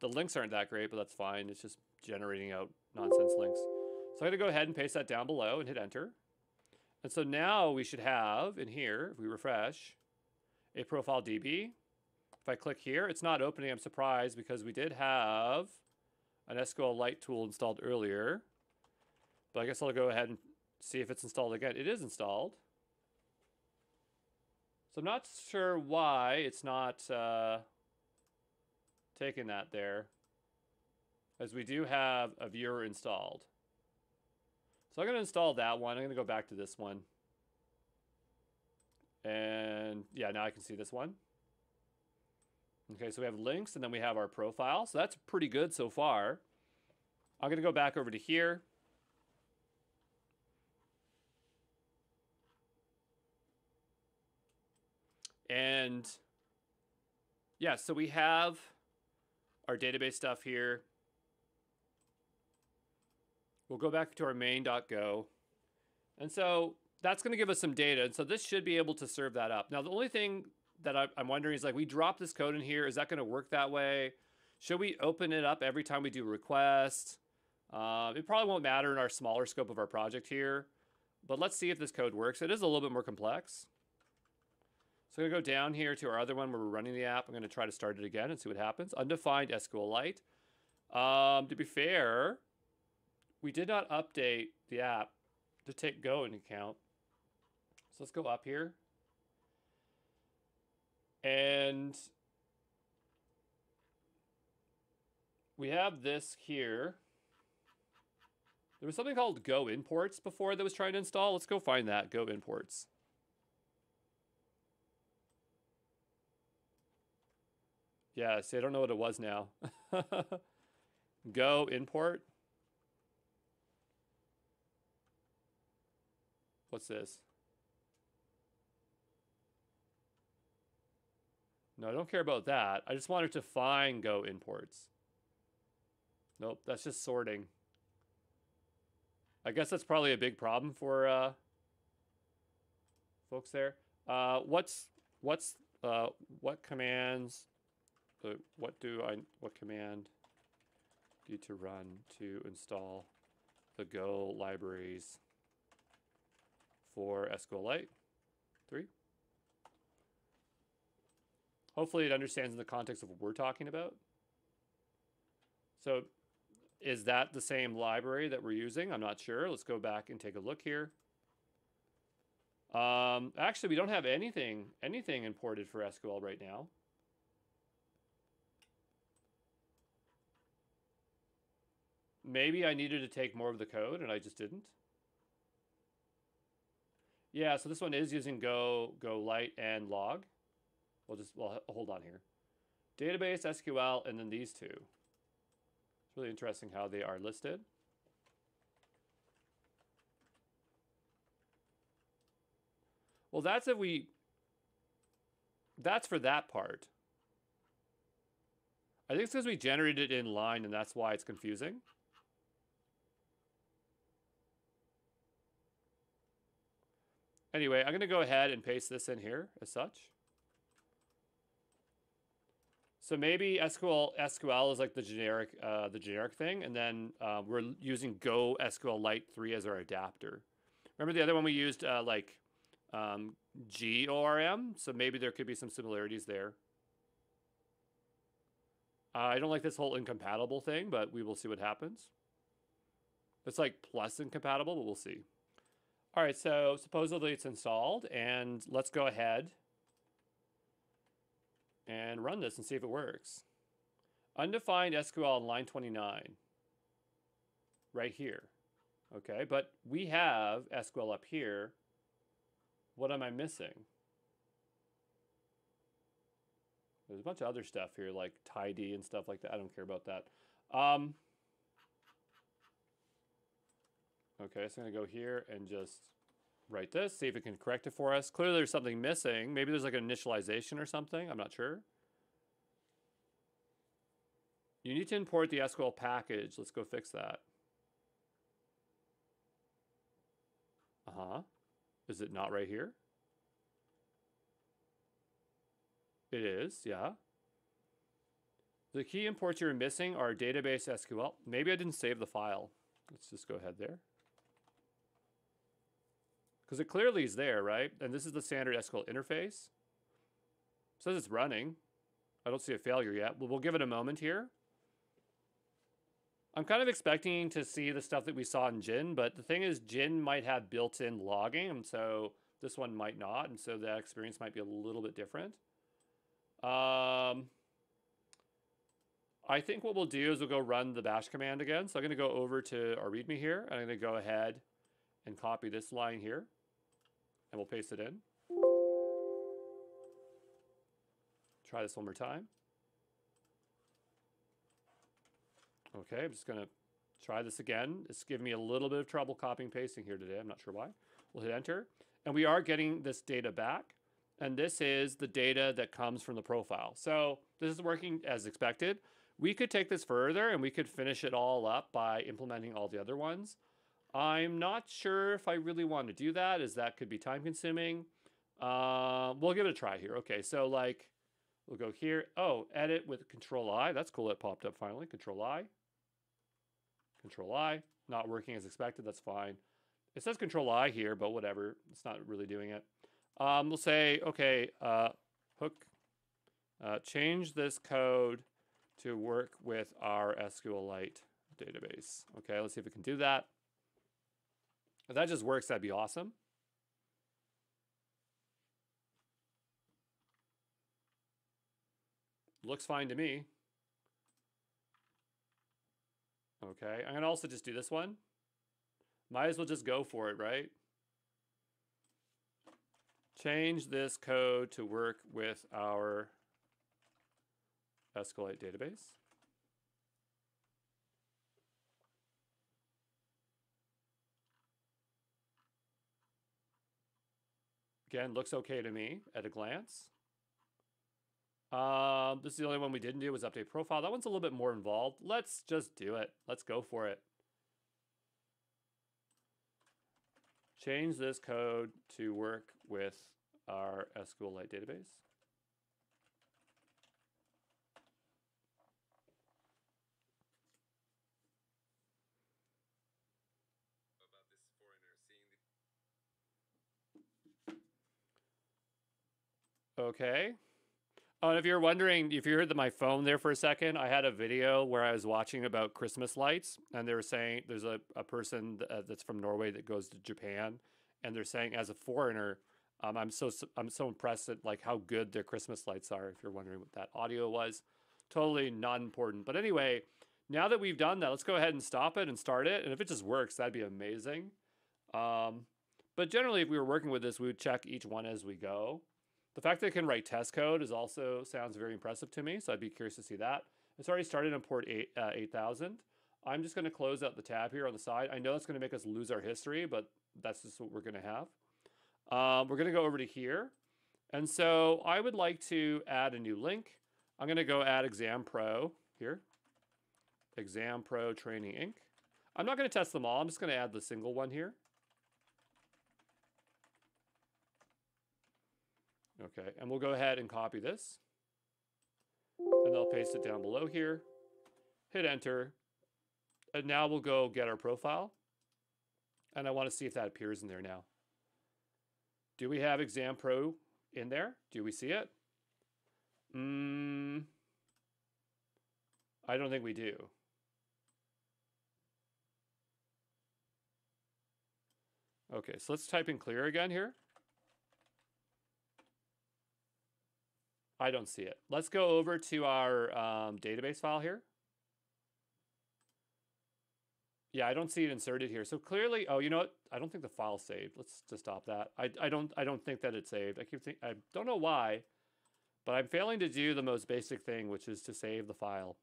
the links aren't that great, but that's fine. It's just generating out nonsense links. So I'm going to go ahead and paste that down below and hit enter. And so now we should have in here, if we refresh, a profile DB. If I click here, it's not opening. I'm surprised because we did have an SQLite tool installed earlier. But I guess I'll go ahead and see if it's installed again. It is installed. So I'm not sure why it's not taking that there, as we do have a viewer installed. So I'm going to install that one. I'm going to go back to this one. And yeah, now I can see this one. Okay, so we have links and then we have our profile. So that's pretty good so far. I'm going to go back over to here. And yeah, so we have our database stuff here. We'll go back to our main.go. And so that's going to give us some data. And so this should be able to serve that up. Now, the only thing that I'm wondering is, like, we drop this code in here. Is that going to work that way? Should we open it up every time we do a request? It probably won't matter in our smaller scope of our project here. But let's see if this code works. It is a little bit more complex. So I'm going to go down here to our other one where we're running the app. I'm going to try to start it again and see what happens. Undefined SQLite. To be fair, we did not update the app to take Go into account. So let's go up here. And we have this here. There was something called Go Imports before that was trying to install. Let's go find that, Go Imports. Yeah, see, I don't know what it was now. Go import. What's this? No, I don't care about that. I just wanted to find Go imports. Nope, that's just sorting. I guess that's probably a big problem for folks there. What commands? What command do you to run to install the Go libraries for SQLite 3? Hopefully it understands in the context of what we're talking about. So is that the same library that we're using? I'm not sure. Let's go back and take a look here. Actually, we don't have anything imported for SQL right now. Maybe I needed to take more of the code and I just didn't. Yeah, so this one is using Go Lite and log. We'll hold on here. Database, SQL, and then these two. It's really interesting how they are listed. Well, that's for that part. I think it's because we generated it in line and that's why it's confusing. Anyway, I'm going to go ahead and paste this in here as such. So maybe SQL is like the generic thing, and then we're using Go SQLite 3 as our adapter. Remember the other one we used GORM? So maybe there could be some similarities there. I don't like this whole incompatible thing, but we will see what happens. It's like plus incompatible, but we'll see. All right, so supposedly it's installed, and let's go ahead and run this and see if it works. Undefined SQL on line 29, right here. Okay, but we have SQL up here. What am I missing? There's a bunch of other stuff here, like tidy and stuff like that. I don't care about that. Okay, so I'm gonna go here and just write this, see if it can correct it for us. Clearly there's something missing. Maybe there's like an initialization or something. I'm not sure. You need to import the SQL package. Let's go fix that. Is it not right here? It is, yeah. The key imports you're missing are database SQL. Maybe I didn't save the file. Let's just go ahead there. Because it clearly is there, right? And this is the standard SQL interface. It says it's running. I don't see a failure yet. We'll give it a moment here. I'm kind of expecting to see the stuff that we saw in Gin, but the thing is Gin might have built-in logging, and so this one might not, and so that experience might be a little bit different. I think what we'll do is we'll go run the bash command again. So I'm going to go over to our README here, and I'm going to go ahead and copy this line here, and we'll paste it in. Try this one more time. Okay, I'm just going to try this again. It's giving me a little bit of trouble copying pasting here today. I'm not sure why. We'll hit enter. And we are getting this data back. And this is the data that comes from the profile. So this is working as expected. We could take this further and we could finish it all up by implementing all the other ones. I'm not sure if I really want to do that, as that could be time consuming. We'll give it a try here. Okay, so like we'll go here. Oh, edit with Control I. That's cool. It popped up finally. Control I. Control I. Not working as expected. That's fine. It says Control I here, but whatever. It's not really doing it. We'll say, okay, hook, change this code to work with our SQLite database. Okay, let's see if we can do that. If that just works, that'd be awesome. Looks fine to me. Okay, I'm gonna also just do this one. Might as well just go for it, right? Change this code to work with our SQLite database. Again, looks okay to me at a glance. This is the only one we didn't do was update profile. That one's a little bit more involved. Let's just do it. Let's go for it. Change this code to work with our SQLite database. Okay. Oh, and if you're wondering, if you heard my phone there for a second, I had a video where I was watching about Christmas lights, and they were saying there's a person that's from Norway that goes to Japan, and they're saying as a foreigner, I'm so impressed at like how good their Christmas lights are. If you're wondering what that audio was, totally not important. But anyway, now that we've done that, let's go ahead and stop it and start it. And if it just works, that'd be amazing. But generally, if we were working with this, we would check each one as we go. The fact that it can write test code is also sounds very impressive to me, so I'd be curious to see that. It's already started on port 8000. I'm just going to close out the tab here on the side. I know that's going to make us lose our history, but that's just what we're going to have. We're going to go over to here. And so I would like to add a new link. I'm going to go add Exam Pro here. Exam Pro Training Inc. I'm not going to test them all. I'm just going to add the single one here. Okay, and we'll go ahead and copy this. And I'll paste it down below here. Hit enter. And now we'll go get our profile. And I want to see if that appears in there now. Do we have Exam Pro in there? Do we see it? I don't think we do. Okay, so let's type in clear again here. I don't see it. Let's go over to our database file here. Yeah, I don't see it inserted here. So clearly, oh, you know what? I don't think the file's saved. Let's just stop that. I don't think that it's saved. I don't know why, but I'm failing to do the most basic thing, which is to save the file.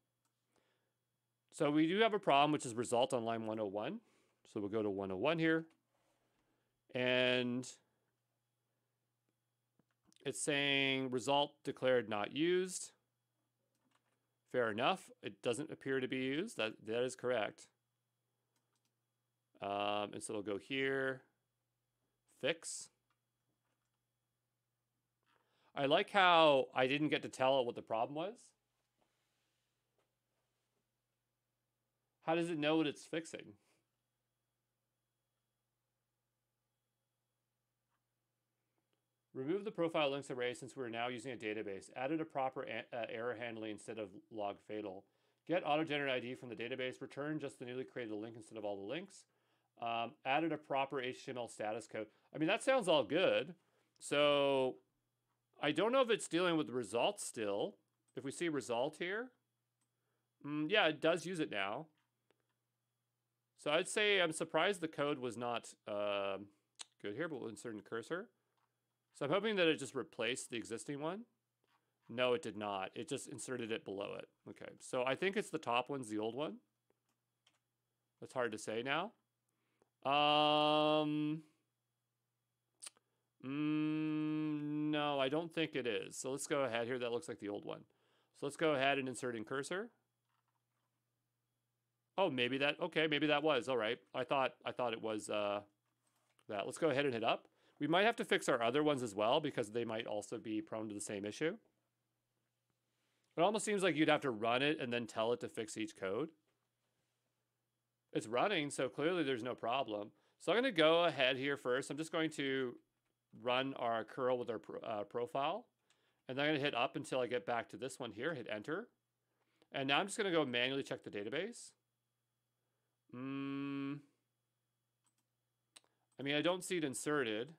So we do have a problem, which is result on line 101. So we'll go to 101 here. And it's saying result declared not used. Fair enough. It doesn't appear to be used. That is correct. And so we'll go here, fix. I like how I didn't get to tell it what the problem was. How does it know what it's fixing? Remove the profile links array since we're now using a database. Added a proper error handling instead of log fatal. Get auto-generate ID from the database. Return just the newly created link instead of all the links. Added a proper HTML status code. I mean, that sounds all good. So I don't know if it's dealing with the results still. If we see result here, yeah, it does use it now. So I'd say I'm surprised the code was not good here, but we'll insert in cursor. So I'm hoping that it just replaced the existing one. No, it did not. It just inserted it below it. Okay, so I think it's the top one's the old one. That's hard to say now. No, I don't think it is. So let's go ahead here. That looks like the old one. So let's go ahead and insert in cursor. Oh, maybe that, okay, maybe that was, all right. I thought it was that. Let's go ahead and hit up. We might have to fix our other ones as well because they might also be prone to the same issue. It almost seems like you'd have to run it and then tell it to fix each code. It's running, so clearly there's no problem. So I'm going to go ahead here first. I'm just going to run our curl with our profile. And then I'm going to hit up until I get back to this one here, hit enter. And now I'm just going to go manually check the database. I mean, I don't see it inserted,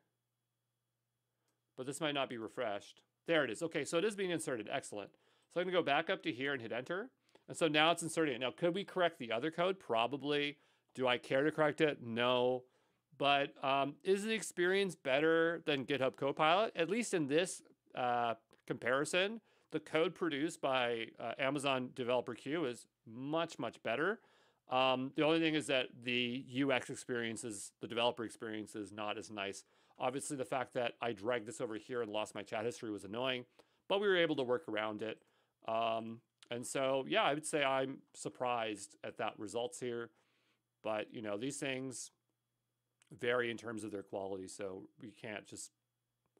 but this might not be refreshed. There it is. Okay, so it is being inserted. Excellent. So I'm going to go back up to here and hit enter. And so now it's inserting it. Now, could we correct the other code? Probably. Do I care to correct it? No. But is the experience better than GitHub Copilot? At least in this comparison, the code produced by Amazon Developer Queue is much, much better. The only thing is that the UX experience the developer experience is not as nice. Obviously, the fact that I dragged this over here and lost my chat history was annoying, but we were able to work around it. And so, yeah, I would say I'm surprised at that results here. But, you know, these things vary in terms of their quality, so we can't just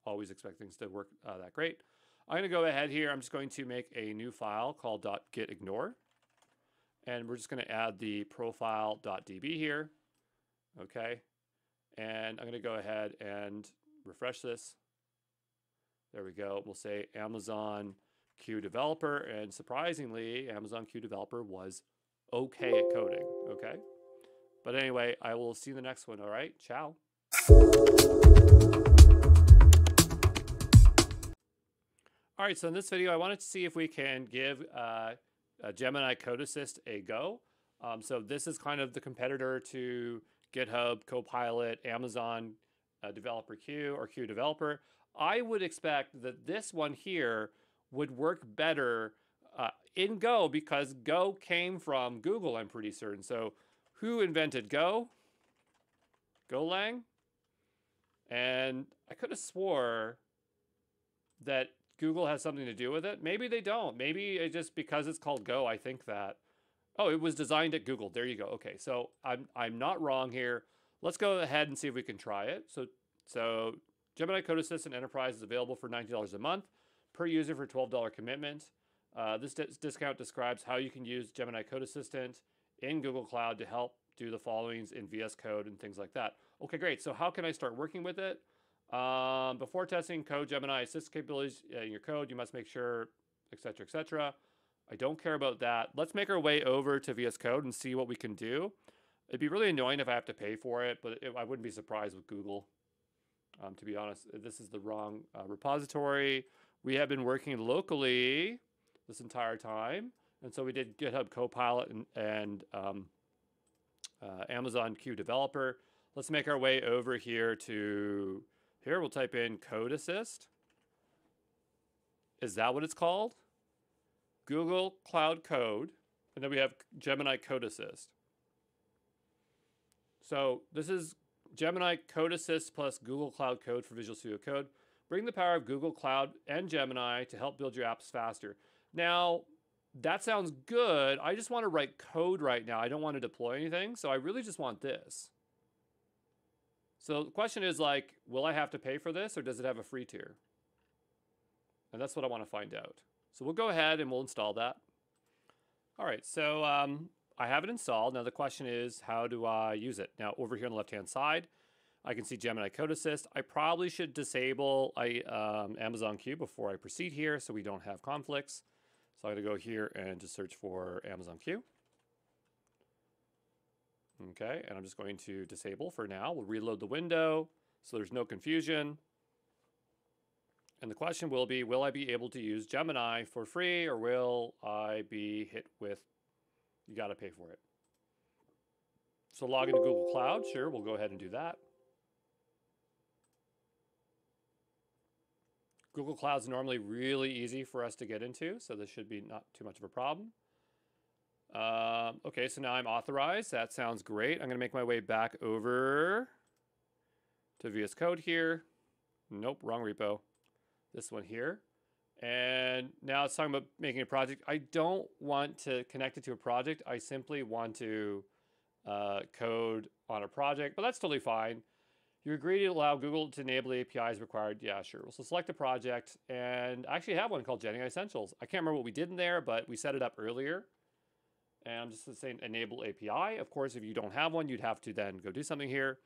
always expect things to work that great. I'm going to go ahead here. I'm just going to make a new file called .gitignore. And we're just going to add the profile.db here. Okay. And I'm going to go ahead and refresh this. There we go. We'll say Amazon Q Developer. And surprisingly, Amazon Q Developer was okay at coding. Okay. But anyway, I will see you in the next one. All right. Ciao. All right. So in this video, I wanted to see if we can give Gemini Code Assist a go. So this is kind of the competitor to GitHub Copilot, Amazon Developer Q or Q Developer. I would expect that this one here would work better in Go because Go came from Google, I'm pretty certain. So who invented Go? Golang? And I could have swore that Google has something to do with it. Maybe they don't. Maybe it's just because it's called Go, I think that. Oh, it was designed at Google. There you go. Okay, so I'm not wrong here. Let's go ahead and see if we can try it. So Gemini Code Assistant Enterprise is available for $90 a month per user for $12 commitment. This discount describes how you can use Gemini Code Assistant in Google Cloud to help do the followings in VS Code and things like that. Okay, great. So how can I start working with it? Before testing code Gemini Assist capabilities in your code, you must make sure, etc., etc. I don't care about that. Let's make our way over to VS Code and see what we can do. It'd be really annoying if I have to pay for it, but I wouldn't be surprised with Google. To be honest, this is the wrong repository. We have been working locally this entire time. And so we did GitHub Copilot and Amazon Q Developer. Let's make our way over here to here. We'll type in Code Assist. Is that what it's called? Google Cloud Code. And then we have Gemini Code Assist. So this is Gemini Code Assist plus Google Cloud Code for Visual Studio Code. Bring the power of Google Cloud and Gemini to help build your apps faster. Now, that sounds good. I just want to write code right now. I don't want to deploy anything. So I really just want this. So the question is like, will I have to pay for this or does it have a free tier? And that's what I want to find out. So we'll go ahead and we'll install that. All right, so I have it installed. Now the question is, how do I use it? Now over here on the left-hand side, I can see Gemini Code Assist. I probably should disable Amazon Q before I proceed here so we don't have conflicts. So I'm going to go here and just search for Amazon Q. Okay, and I'm just going to disable for now. We'll reload the window so there's no confusion. And the question will be, will I be able to use Gemini for free, or will I be hit with, you got to pay for it? So log into Google Cloud. Sure, we'll go ahead and do that. Google Cloud's normally really easy for us to get into, so this should be not too much of a problem. Okay, so now I'm authorized. That sounds great. I'm going to make my way back over to VS Code here. Nope, wrong repo. This one here. And now it's talking about making a project. I don't want to connect it to a project. I simply want to code on a project, but that's totally fine. You agree to allow Google to enable the APIs required. Yeah, sure. So select a project, and I actually have one called GenAI Essentials. I can't remember what we did in there, but we set it up earlier. And I'm just saying enable API. Of course, if you don't have one, you'd have to then go do something here.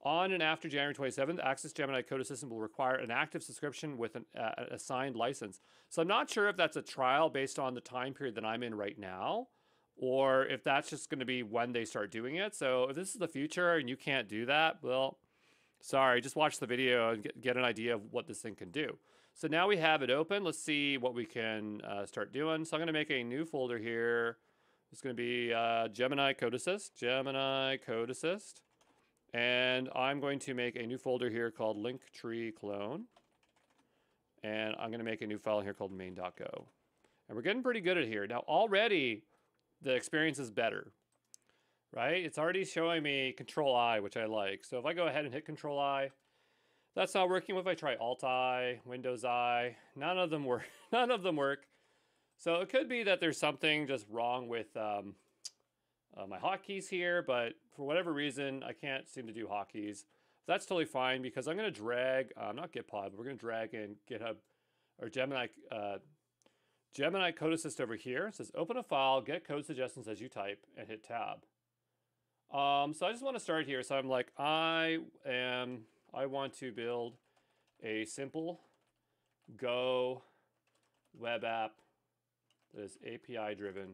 On and after January 27th, Access Gemini Code Assistant will require an active subscription with an assigned license. So I'm not sure if that's a trial based on the time period that I'm in right now, or if that's just going to be when they start doing it. So if this is the future and you can't do that, well, sorry, just watch the video and get an idea of what this thing can do. So now we have it open. Let's see what we can start doing. So I'm going to make a new folder here. It's going to be Gemini Code Assist, Gemini Code Assist. And I'm going to make a new folder here called Linktree Clone. And I'm going to make a new file here called main.go. And we're getting pretty good at here. Now already the experience is better, right? It's already showing me Control I, which I like. So if I go ahead and hit Control I, that's not working. If I try Alt I, Windows I, none of them work. None of them work. So it could be that there's something just wrong with my hotkeys here, but for whatever reason, I can't seem to do hotkeys. That's totally fine because I'm going to drag, not Gitpod, but we're going to drag in GitHub or Gemini Code Assist over here. It says open a file, get code suggestions as you type, and hit tab. So I just want to start here. So I'm like, I want to build a simple Go web app that is API driven,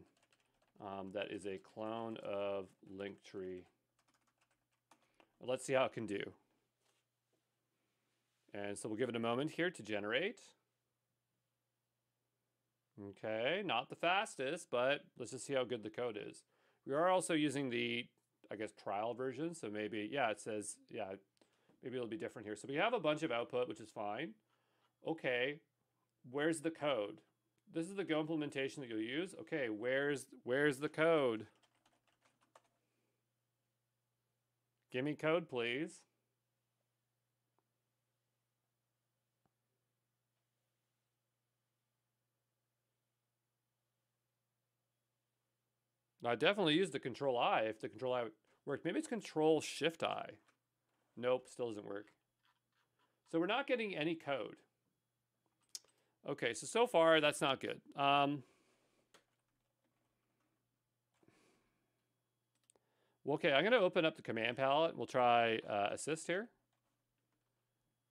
that is a clone of Linktree. Let's see how it can do. And so we'll give it a moment here to generate. Okay, not the fastest, but let's just see how good the code is. We are also using the, I guess, trial version. So maybe, yeah, it says, yeah, maybe it'll be different here. So we have a bunch of output, which is fine. Okay, where's the code? This is the Go implementation that you'll use. Okay, where's the code? Give me code, please. I definitely used the Control I if the Control I worked. Maybe it's Control Shift I. Nope, still doesn't work. So we're not getting any code. Okay, so far that's not good. Okay, I'm going to open up the command palette. We'll try assist here.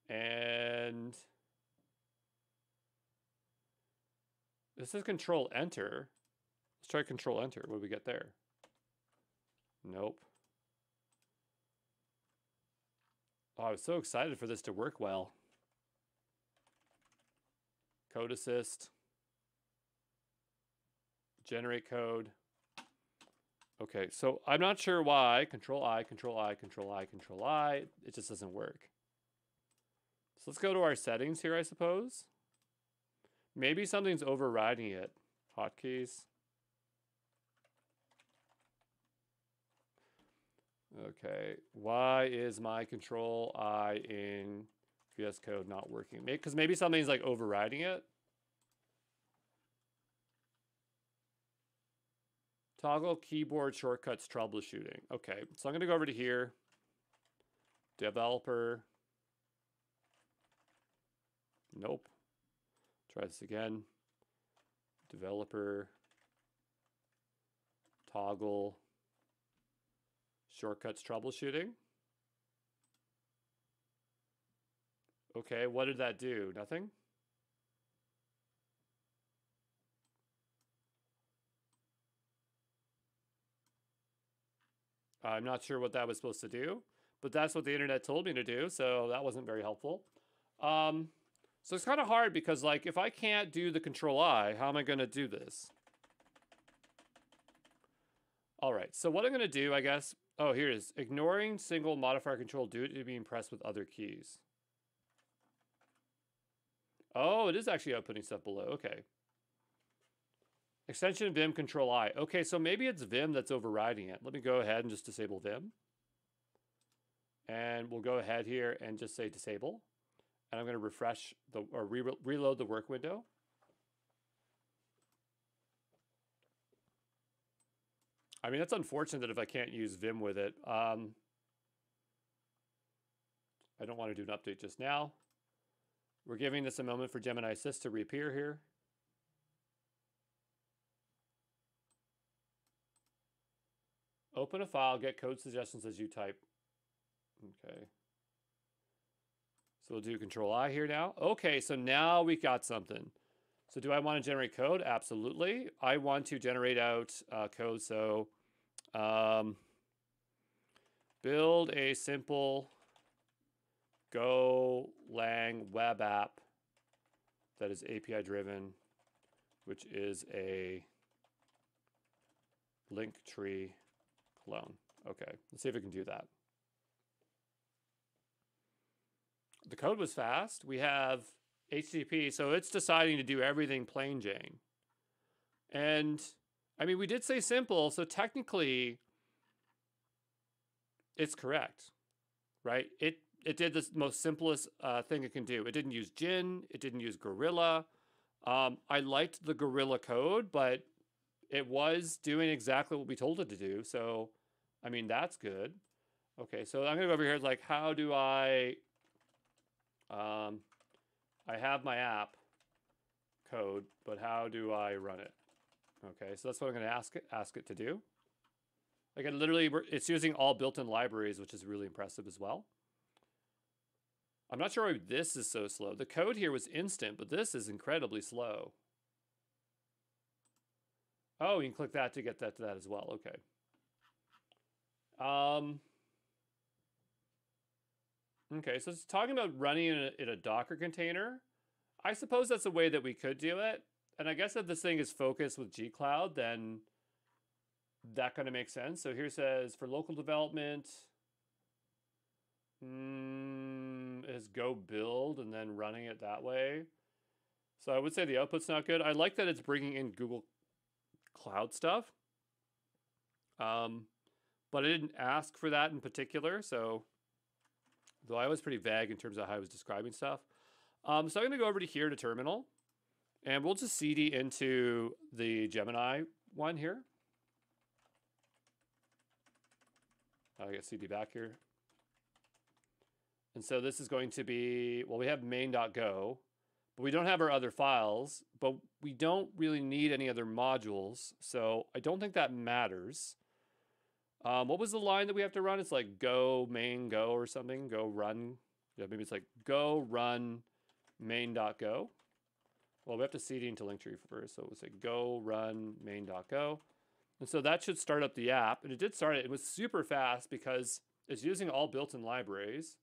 And this is Control Enter. Let's try Control Enter. What do we get there? Nope. Oh, I was so excited for this to work well. Code Assist. Generate code. Okay, so I'm not sure why. Control I, Control I, Control I, Control I. It just doesn't work. So let's go to our settings here, I suppose. Maybe something's overriding it. Hotkeys. Okay, why is my Control I in VS Code not working? Because maybe something's like overriding it. Toggle keyboard shortcuts troubleshooting. Okay, so I'm going to go over to here. Developer. Nope. Try this again. Developer. toggle shortcuts troubleshooting. Okay, what did that do? Nothing? I'm not sure what that was supposed to do, but that's what the internet told me to do, so that wasn't very helpful. So it's kind of hard because, like, if I can't do the control I, how am I going to do this? All right, so what I'm going to do, I guess, oh, here it is. Ignoring single modifier control due to being pressed with other keys. Oh, it is actually outputting stuff below. Okay. Extension Vim control I. Okay, so maybe it's Vim that's overriding it. Let me go ahead and just disable Vim. And we'll go ahead here and just say disable. And I'm going to refresh or reload the work window. I mean, it's unfortunate that if I can't use Vim with it. I don't want to do an update just now. We're giving this a moment for Gemini Assist to reappear here. Open a file, get code suggestions as you type. Okay. So we'll do control I here now. Okay, so now we got something. So do I want to generate code? Absolutely. I want to generate out code. So build a simple Golang web app that is API driven, which is a link tree clone. Okay, let's see if we can do that. The code was fast. We have HTTP, so it's deciding to do everything plain Jane. And I mean, we did say simple, so technically it's correct, right? It did the most simplest thing it can do. It didn't use Gin. It didn't use Gorilla. I liked the Gorilla code, but it was doing exactly what we told it to do. So, I mean, that's good. Okay, so I'm going to go over here. Like, how do I have my app code, but how do I run it? Okay, so that's what I'm going to ask it to do. Like, it's using all built-in libraries, which is really impressive as well. I'm not sure why this is so slow. The code here was instant, but this is incredibly slow. Oh, you can click that to get that to that as well. Okay. Okay, so it's talking about running in a Docker container. I suppose that's a way that we could do it. And I guess if this thing is focused with gcloud, then that kind of makes sense. So here it says for local development, is go build and then running it that way. So I would say the output's not good. I like that it's bringing in Google Cloud stuff. But I didn't ask for that in particular. So though I was pretty vague in terms of how I was describing stuff. So I'm going to go over to here to terminal. And we'll just cd into the Gemini one here. I'll get cd back here. And so this is going to be, well, we have main.go, but we don't have our other files, but we don't really need any other modules. So I don't think that matters. What was the line that we have to run? It's like go main go or something. Go run. Yeah, maybe it's like go run main.go. Well, we have to cd into Linktree first. So we'll say go run main.go. And so that should start up the app. And it did start it. It was super fast because it's using all built-in libraries.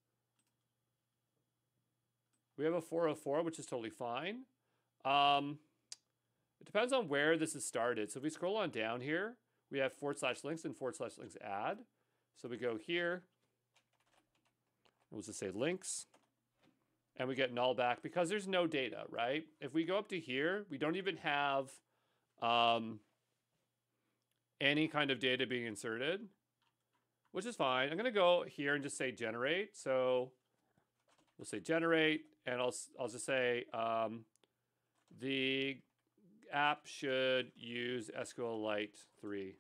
We have a 404, which is totally fine. It depends on where this is started. So if we scroll on down here, we have /links and /links add. So we go here. We'll just say links. And we get null back because there's no data, right? If we go up to here, we don't even have any kind of data being inserted, which is fine. I'm going to go here and just say generate. So we'll say generate, and I'll just say the app should use SQLite 3.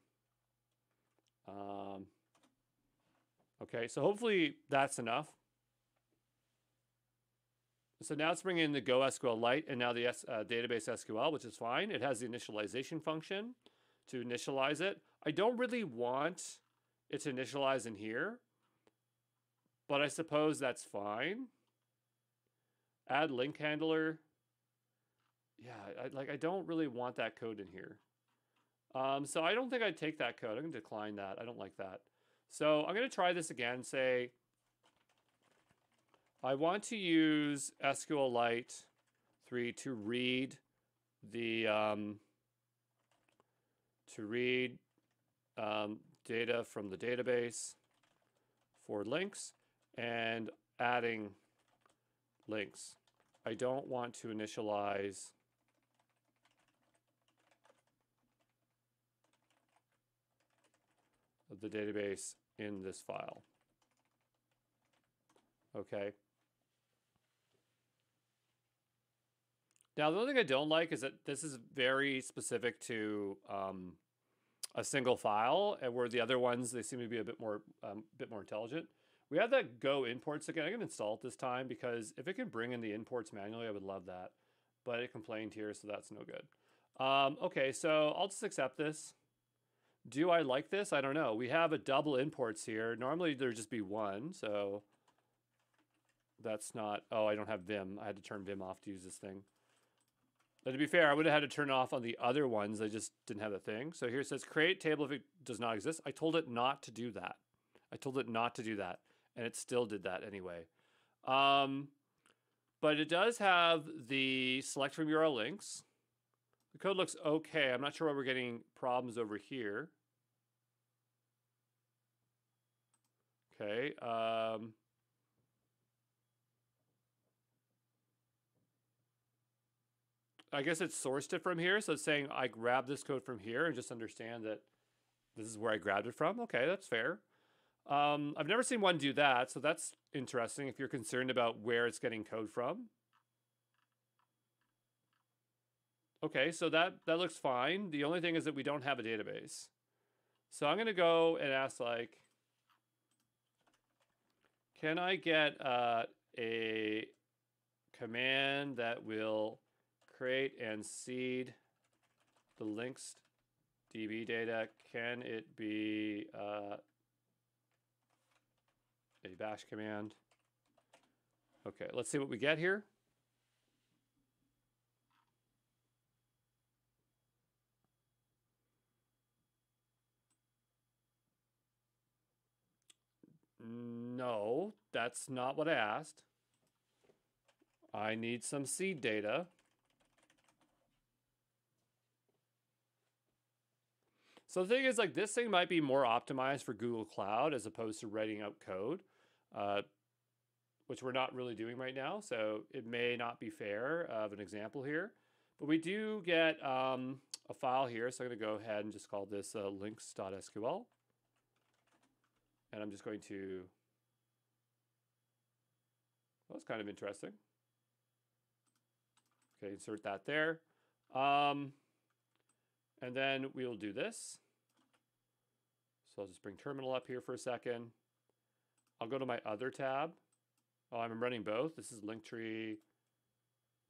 Okay, so hopefully that's enough. So now it's bringing in the Go SQLite and now the database SQL, which is fine. It has the initialization function to initialize it. I don't really want it to initialize in here, but I suppose that's fine. Add link handler. Yeah, I don't really want that code in here. So I don't think I'd take that code. I'm going to decline that. I don't like that. So I'm going to try this again. Say, I want to use SQLite 3 to read the data from the database for links and adding links. I don't want to initialize the database in this file. Okay. Now, the only thing I don't like is that this is very specific to a single file, and where the other ones, they seem to be a bit more intelligent. We have that Go imports again. I can install it this time because if it can bring in the imports manually, I would love that. But it complained here, so that's no good. Okay, so I'll just accept this. Do I like this? I don't know. We have a double imports here. Normally there'd just be one, so that's not, oh, I don't have Vim. I had to turn Vim off to use this thing. But to be fair, I would have had to turn it off on the other ones. I just didn't have the thing. So here it says create table if it does not exist. I told it not to do that. I told it not to do that, and it still did that anyway. But it does have the select from URL links. The code looks okay. I'm not sure why we're getting problems over here. Okay. I guess it's sourced it from here. So it's saying I grabbed this code from here and just understand that this is where I grabbed it from. Okay, that's fair. I've never seen one do that. So that's interesting if you're concerned about where it's getting code from. Okay, so that looks fine. The only thing is that we don't have a database. So I'm going to go and ask, like, can I get a command that will create and seed the links DB data? Can it be a bash command? Okay, let's see what we get here. No, that's not what I asked. I need some seed data. So the thing is, like, this thing might be more optimized for Google Cloud as opposed to writing out code, which we're not really doing right now. So it may not be fair of an example here. But we do get a file here. So I'm going to go ahead and just call this links.sql. And I'm just going to, well, that's kind of interesting. Okay, insert that there. And then we'll do this. So I'll just bring terminal up here for a second. I'll go to my other tab. Oh, I'm running both. This is Linktree.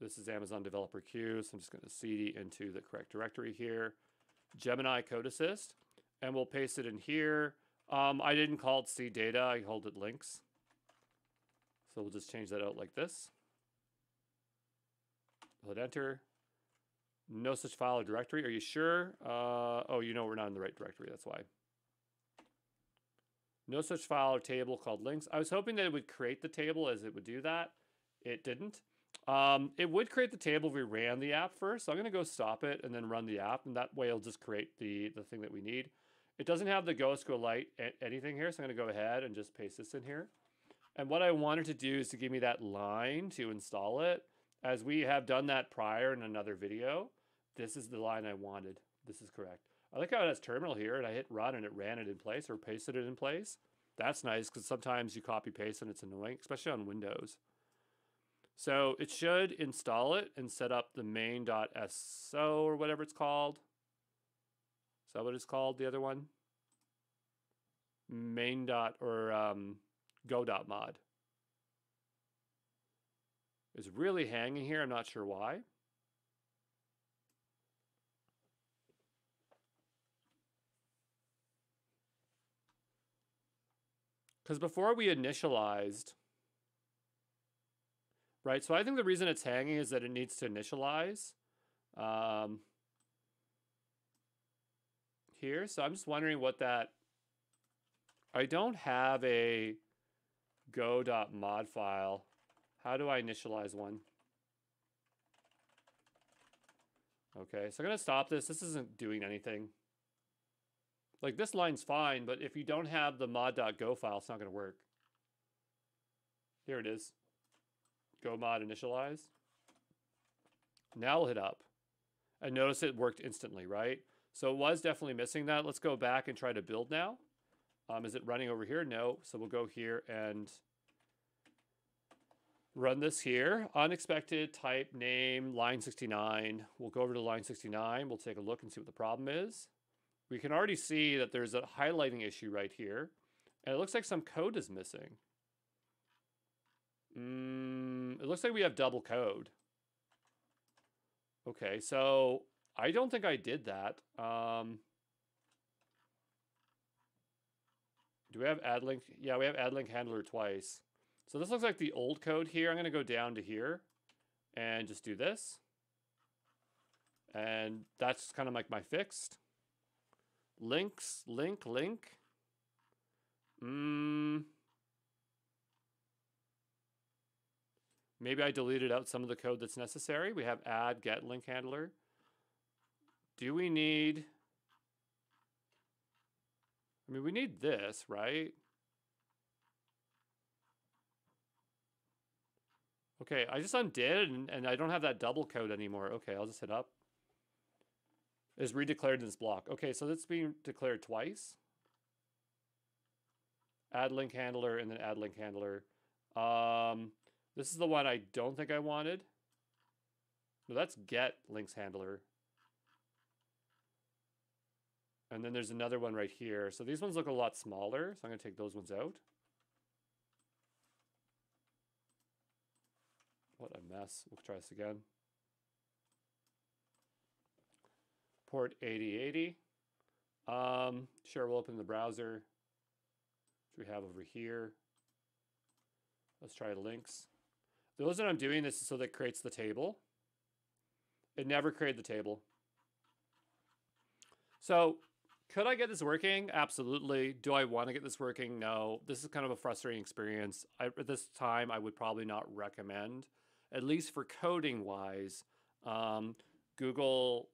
This is Amazon Developer Queue. So I'm just going to cd into the correct directory here. Gemini Code Assist. And we'll paste it in here. I didn't call it seed data. I called it links. So we'll just change that out like this. Hit enter. No such file or directory. Are you sure? Oh, you know we're not in the right directory. That's why. No such file or table called links. I was hoping that it would create the table as it would do that. It didn't. It would create the table if we ran the app first. So I'm going to go stop it and then run the app. And that way it'll just create the thing that we need. It doesn't have the GoSQLite anything here. So I'm going to go ahead and just paste this in here. And what I wanted to do is to give me that line to install it. As we have done that prior in another video, this is the line I wanted. This is correct. I like how it has terminal here, and I hit run and it ran it in place or pasted it in place. That's nice because sometimes you copy paste and it's annoying, especially on Windows. So it should install it and set up the main.so or whatever it's called. Is that what it's called, the other one? Main dot or go.mod. It's really hanging here. I'm not sure why. Because before we initialized, right? So I think the reason it's hanging is that it needs to initialize here. So I'm just wondering what that, I don't have a go.mod file. How do I initialize one? Okay, so I'm going to stop this. This isn't doing anything. Like this line's fine, but if you don't have the mod.go file, it's not going to work. Here it is. Go mod initialize. Now we'll hit up. And notice it worked instantly, right? So it was definitely missing that. Let's go back and try to build now. Is it running over here? No. So we'll go here and run this here. Unexpected type name line 69. We'll go over to line 69. We'll take a look and see what the problem is. We can already see that there's a highlighting issue right here. And it looks like some code is missing. It looks like we have double code. Okay, so I don't think I did that. Do we have add link? Yeah, we have add link handler twice. So this looks like the old code here. I'm going to go down to here and just do this. And that's kind of like my fixed. Links, link. Maybe I deleted out some of the code that's necessary. We have add get link handler. Do we need... I mean, we need this, right? Okay, I just undid and I don't have that double code anymore. Okay, I'll just hit up. Is redeclared in this block. Okay, so that's being declared twice. Add link handler and then add link handler. This is the one I don't think I wanted. No, that's get links handler. And then there's another one right here. So these ones look a lot smaller. So I'm going to take those ones out. What a mess. We'll try this again. Port 8080. Sure, we'll open the browser, which we have over here. Let's try links. The reason I'm doing this is so that it creates the table. It never created the table. So could I get this working? Absolutely. Do I want to get this working? No. This is kind of a frustrating experience. At this time, I would probably not recommend, at least for coding wise. Google's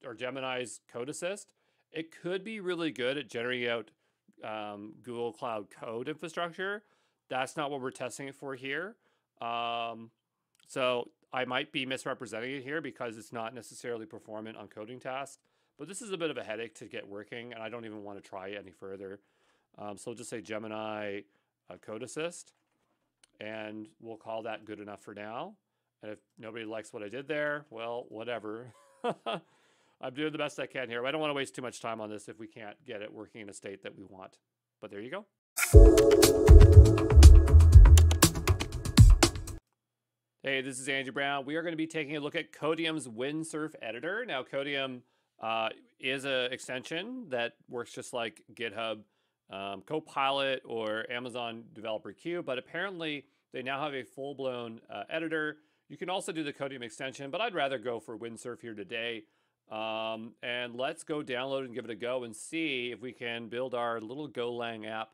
or Gemini's Code Assist, it could be really good at generating out Google Cloud code infrastructure. That's not what we're testing it for here. So I might be misrepresenting it here because it's not necessarily performant on coding tasks, but this is a bit of a headache to get working and I don't even want to try it any further. So we'll just say Gemini Code Assist and we'll call that good enough for now. And if nobody likes what I did there, well, whatever. I'm doing the best I can here. I don't want to waste too much time on this if we can't get it working in a state that we want. But there you go. Hey, this is Andrew Brown. We are going to be taking a look at Codium's Windsurf editor. Now, Codium is an extension that works just like GitHub Copilot or Amazon Developer Queue, but apparently they now have a full-blown editor. You can also do the Codium extension, but I'd rather go for Windsurf here today. And let's go download and give it a go and see if we can build our little Golang app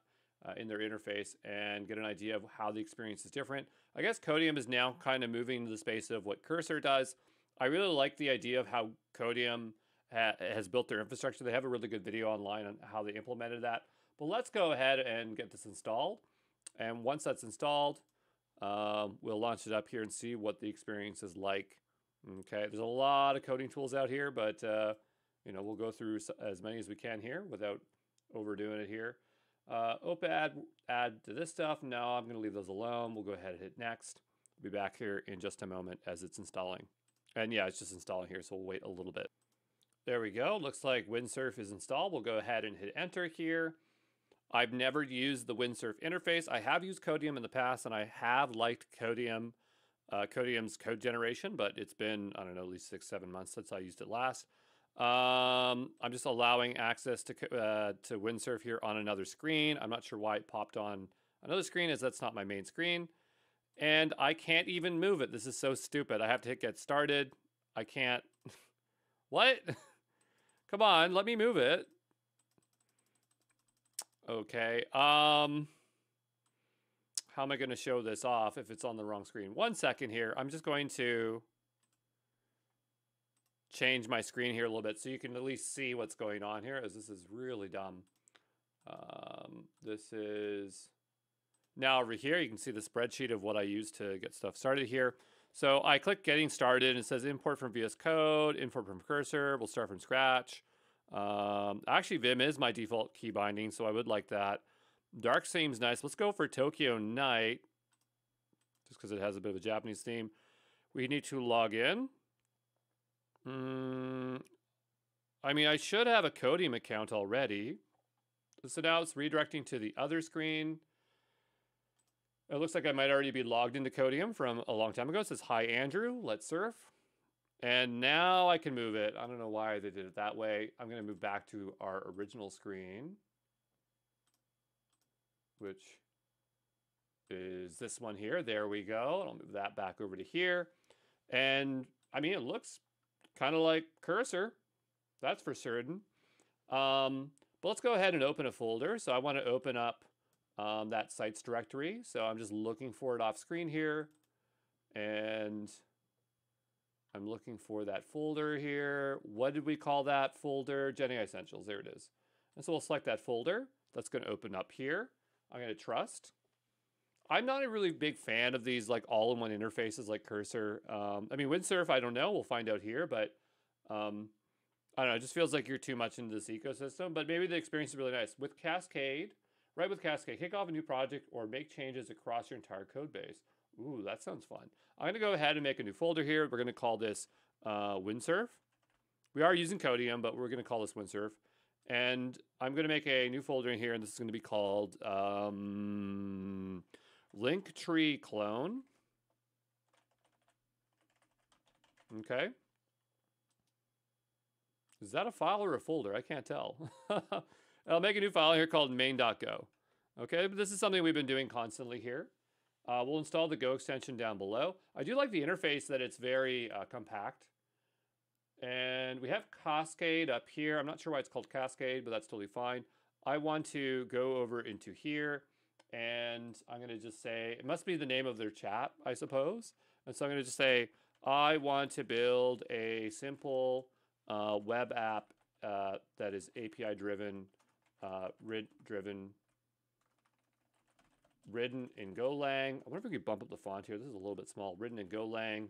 in their interface and get an idea of how the experience is different. I guess Codium is now kind of moving into the space of what Cursor does. I really like the idea of how Codium has built their infrastructure. They have a really good video online on how they implemented that. But let's go ahead and get this installed. And once that's installed, we'll launch it up here and see what the experience is like. Okay, there's a lot of coding tools out here, but you know, we'll go through as many as we can here without overdoing it here. Open add to this stuff. No, I'm going to leave those alone. We'll go ahead and hit next. We'll be back here in just a moment as it's installing. And yeah, it's just installing here, so we'll wait a little bit. There we go. Looks like Windsurf is installed. We'll go ahead and hit enter here. I've never used the Windsurf interface. I have used Codium in the past, and I have liked Codium's code generation, but it's been, I don't know, at least 6-7 months since I used it last. I'm just allowing access to windsurf here on another screen. I'm not sure why it popped on another screen, as that's not my main screen. And I can't even move it. This is so stupid. I have to hit get started. I can't. What? Come on, let me move it. Okay. How am I going to show this off if it's on the wrong screen? 1 second here. I'm just going to change my screen here a little bit so you can at least see what's going on here, as this is really dumb. This is now over here. You can see the spreadsheet of what I used to get stuff started here. So I click getting started and it says import from VS Code, import from cursor. We'll start from scratch. Actually, Vim is my default key binding, so I would like that. Dark seems nice. Let's go for Tokyo Night, just because it has a bit of a Japanese theme. We need to log in. I mean, I should have a Codium account already. So now it's redirecting to the other screen. It looks like I might already be logged into Codium from a long time ago. It says, hi, Andrew, let's surf. And now I can move it. I don't know why they did it that way. I'm going to move back to our original screen, which is this one here. There we go. And I'll move that back over to here. And I mean, it looks kind of like cursor. That's for certain. But let's go ahead and open a folder. So I want to open up that sites directory. So I'm just looking for it off screen here. And I'm looking for that folder here. What did we call that folder? GenAI Essentials. There it is. And so we'll select that folder. That's going to open up here. I'm going to trust. I'm not a really big fan of these like all-in-one interfaces like cursor. I mean, windsurf, I don't know. We'll find out here. But I don't know. It just feels like you're too much into this ecosystem. But maybe the experience is really nice. With Cascade, right with Cascade, kick off a new project or make changes across your entire code base. Ooh, that sounds fun. I'm going to go ahead and make a new folder here. We're going to call this windsurf. We are using Codium, but we're going to call this windsurf. And I'm going to make a new folder in here, and this is going to be called Linktree Clone. Okay. Is that a file or a folder? I can't tell. I'll make a new file here called main.go. Okay, but this is something we've been doing constantly here. We'll install the Go extension down below. I do like the interface that it's very compact. And we have Cascade up here. I'm not sure why it's called Cascade, but that's totally fine. I want to go over into here, and I'm going to just say, it must be the name of their chat, I suppose. And so I'm going to just say, I want to build a simple web app that is API-driven, RID-driven, written in Golang. I wonder if we could bump up the font here. This is a little bit small. Written in Golang.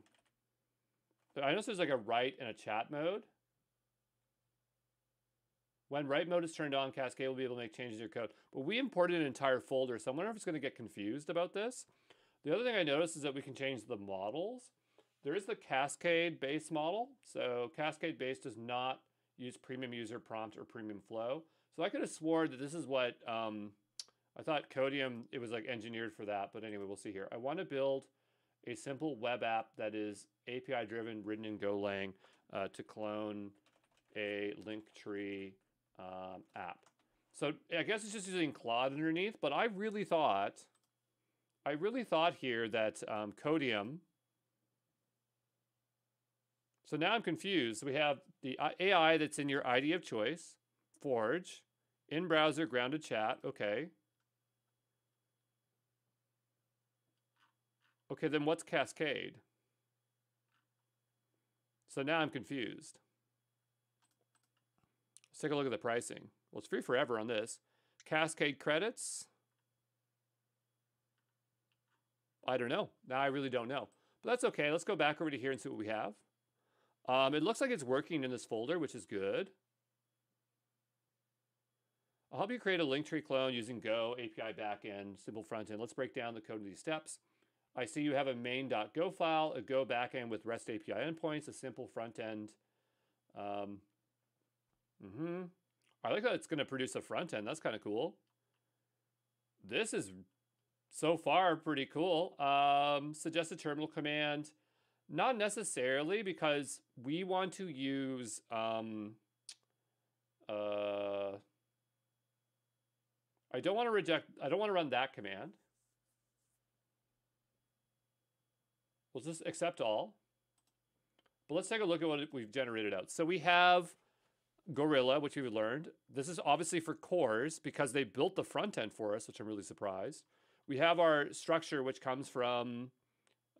I notice there's like a write and a chat mode. When write mode is turned on, Cascade will be able to make changes to your code. But we imported an entire folder, so I wonder if it's going to get confused about this. The other thing I noticed is that we can change the models. There is the Cascade base model. So Cascade base does not use premium user prompt or premium flow. So I could have sworn that this is what I thought Codium, it was like engineered for that. But anyway, we'll see here. I want to build a simple web app that is API driven, written in Golang to clone a Linktree app. So I guess it's just using Claude underneath, but I really thought here that Codium. So now I'm confused. We have the AI that's in your ID of choice, Forge, in browser, grounded chat. Okay. Okay, then what's Cascade? So now I'm confused. Let's take a look at the pricing. Well, it's free forever on this. Cascade credits. I don't know. Now I really don't know. But that's okay. Let's go back over to here and see what we have. It looks like it's working in this folder, which is good. I'll help you create a Linktree clone using Go, API backend, simple frontend. Let's break down the code of these steps. I see you have a main.go file, a Go backend with REST API endpoints, a simple frontend. I like that it's going to produce a frontend. That's kind of cool. This is so far pretty cool. Suggest a terminal command. Not necessarily, because we want to use I don't want to run that command. We'll just accept all. But let's take a look at what we've generated out. So we have Gorilla, which we've learned. This is obviously for cores because they built the front end for us, which I'm really surprised. We have our structure, which comes from,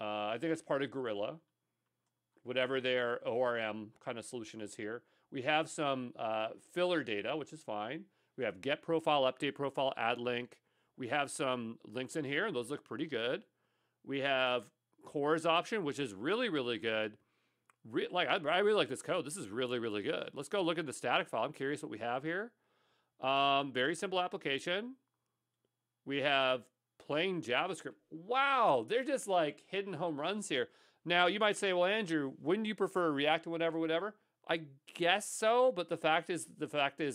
I think it's part of Gorilla, whatever their ORM kind of solution is here. We have some filler data, which is fine. We have get profile, update profile, add link. We have some links in here, and those look pretty good. We have cores option, which is really, really good. I really like this code. This is really, really good. Let's go look at the static file. I'm curious what we have here. Very simple application. We have plain JavaScript. Wow, they're just like hidden home runs here. Now, you might say, well, Andrew, wouldn't you prefer React and whatever? I guess so, but the fact is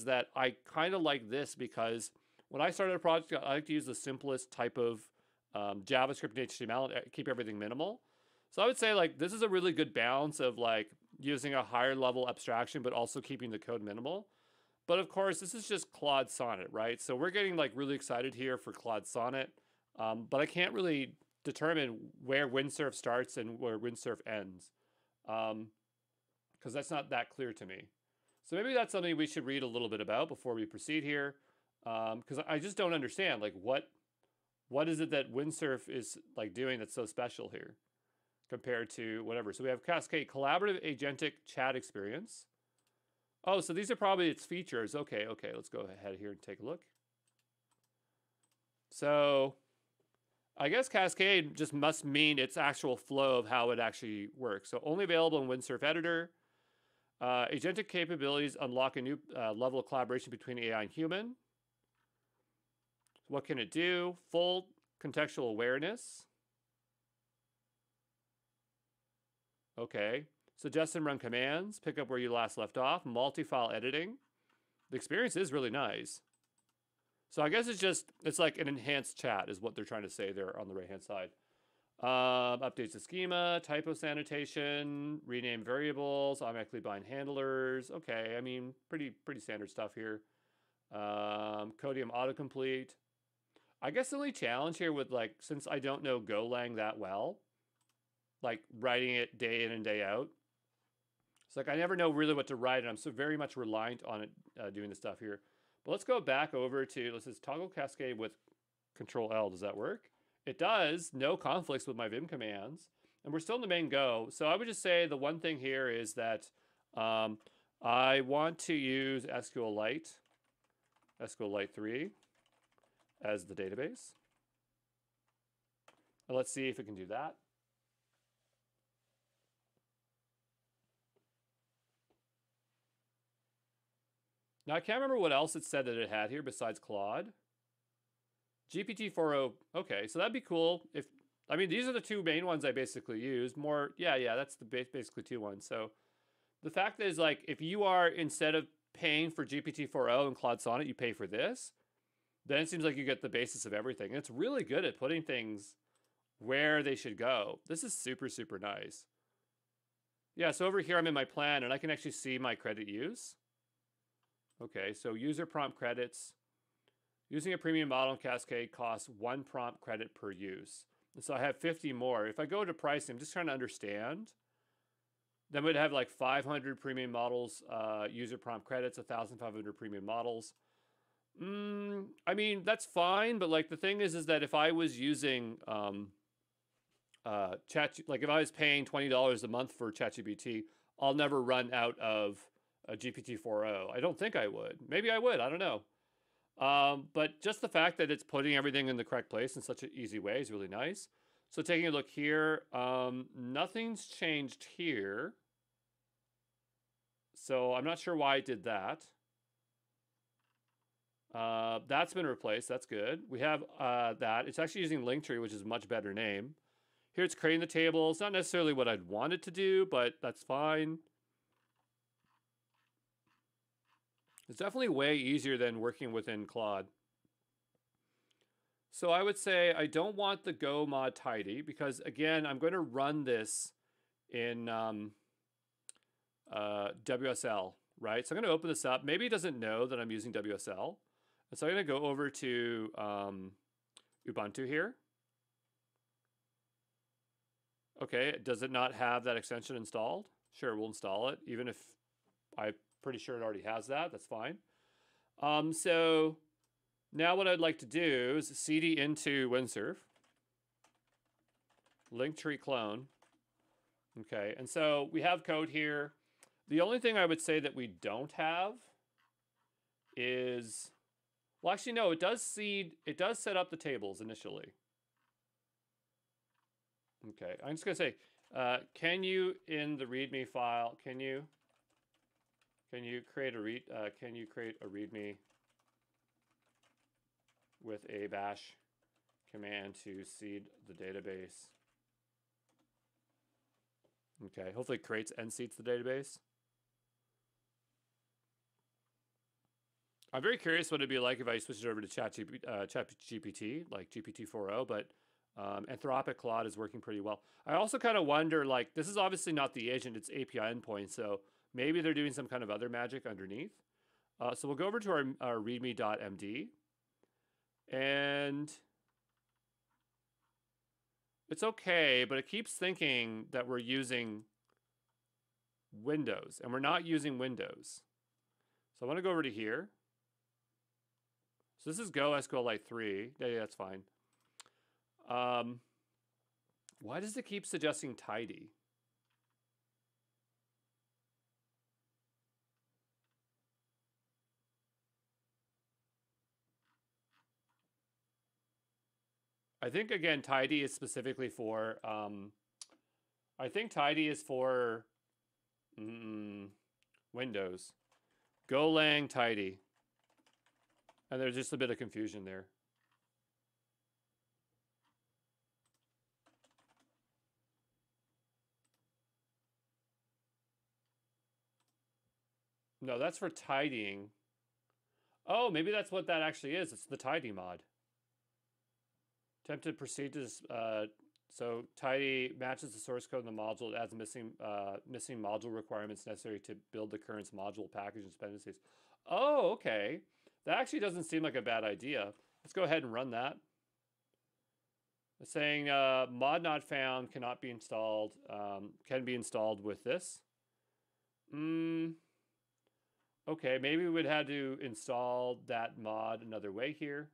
that I kind of like this because when I started a project, I like to use the simplest type of JavaScript and HTML and keep everything minimal. So I would say like this is a really good balance of like using a higher level abstraction, but also keeping the code minimal. But of course, this is just Claude Sonnet, right? So we're getting like really excited here for Claude Sonnet, but I can't really determine where Windsurf starts and where Windsurf ends, because that's not that clear to me. So maybe that's something we should read a little bit about before we proceed here, because I just don't understand like what is it that Windsurf is like doing that's so special here compared to whatever. So we have Cascade collaborative agentic chat experience. Oh, so these are probably its features. Okay, let's go ahead here and take a look. So I guess Cascade just must mean its actual flow of how it actually works. So only available in Windsurf Editor. Agentic capabilities unlock a new level of collaboration between AI and human. What can it do? Full contextual awareness. Okay. Suggest and run commands. Pick up where you last left off. Multi-file editing. The experience is really nice. So I guess it's like an enhanced chat is what they're trying to say there on the right-hand side. Updates the schema, typo sanitation, rename variables, automatically bind handlers. Okay, I mean, pretty standard stuff here. Codium autocomplete. I guess the only challenge here with like, since I don't know Golang that well, like writing it day in and day out, it's like I never know really what to write, and I'm so very much reliant on it doing the stuff here. But let's go back over to, let's just toggle Cascade with Control L. Does that work? It does. No conflicts with my Vim commands. And we're still in the main Go. So I would just say the one thing here is that I want to use SQLite 3 as the database. And let's see if it can do that. Now, I can't remember what else it said that it had here besides Claude. GPT-4o, okay, so that'd be cool. I mean, these are the two main ones I basically use. Yeah, that's the basically two ones. So the fact is, like, if you are, instead of paying for GPT-4o and Claude Sonnet, you pay for this, then it seems like you get the basis of everything. And it's really good at putting things where they should go. This is super, super nice. Yeah, so over here I'm in my plan, and I can actually see my credit use. Okay, so user prompt credits. Using a premium model in Cascade costs 1 prompt credit per use. And so I have 50 more. If I go to pricing, I'm just trying to understand. Then we'd have like 500 premium models, user prompt credits, 1,500 premium models. I mean, that's fine, but like the thing is that if I was using like if I was paying $20 a month for ChatGPT, I'll never run out of a GPT-4o. I don't think I would. Maybe I would. I don't know. But just the fact that it's putting everything in the correct place in such an easy way is really nice. So taking a look here, nothing's changed here. So I'm not sure why it did that. That's been replaced. That's good. We have that. It's actually using Linktree, which is a much better name. Here it's creating the table. It's not necessarily what I'd want it to do, but that's fine. It's definitely way easier than working within Claude. So I would say I don't want the Go mod tidy because, again, I'm going to run this in WSL, right? So I'm going to open this up. Maybe it doesn't know that I'm using WSL. And so I'm going to go over to Ubuntu here. Okay, does it not have that extension installed? Sure, we'll install it, even if I'm pretty sure it already has that. That's fine. So now what I'd like to do is cd into Windsurf, Linktree clone. Okay, and so we have code here. The only thing I would say that we don't have is, well, actually, no, it does set up the tables initially. Okay, I'm just gonna say, can you, in the README file, can you create a README with a bash command to seed the database? Okay, hopefully it creates and seeds the database. I'm very curious what it'd be like if I switched it over to ChatGPT, like GPT-4o, but Anthropic Claude is working pretty well. I also kind of wonder, like, this is obviously not the agent, it's API endpoint, so maybe they're doing some kind of other magic underneath. So we'll go over to our readme.md, and it's okay, but it keeps thinking that we're using Windows, and we're not using Windows. So I want to go over to here. So this is Go SQLite 3. Yeah, that's fine. Why does it keep suggesting tidy? I think, again, tidy is specifically for, I think tidy is for Windows. Golang tidy. And there's just a bit of confusion there. No, that's for tidying. Oh, maybe that's what that actually is. It's the tidy mod. Attempt to proceed to this, so tidy matches the source code in the module. It adds missing module requirements necessary to build the current module package and dependencies. Oh, okay. That actually doesn't seem like a bad idea. Let's go ahead and run that. It's saying mod not found cannot be installed, can be installed with this. Okay, maybe we would have to install that mod another way here.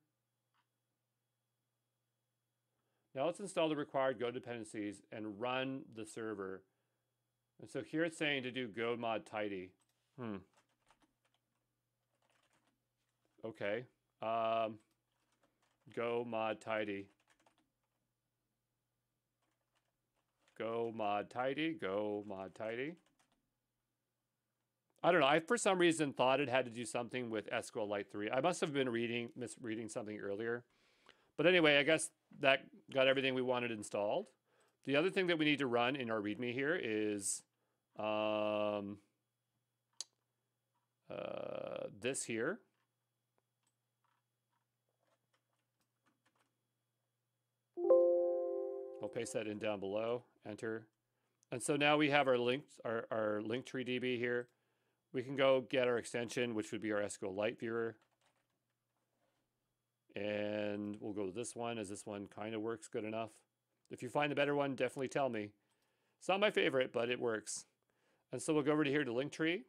Now let's install the required Go dependencies and run the server. And so here it's saying to do go mod tidy. Okay. Go mod tidy. Go mod tidy. Go mod tidy. I don't know. I, for some reason, thought it had to do something with SQLite 3. I must have been misreading something earlier. But anyway, I guess that got everything we wanted installed. The other thing that we need to run in our README here is this here. I'll paste that in down below, enter. And so now we have our Linktree DB here. We can go get our extension, which would be our SQLite viewer. And we'll go with this one, as this one kind of works good enough. If you find a better one, definitely tell me. It's not my favorite, but it works. And so we'll go over to here to Linktree.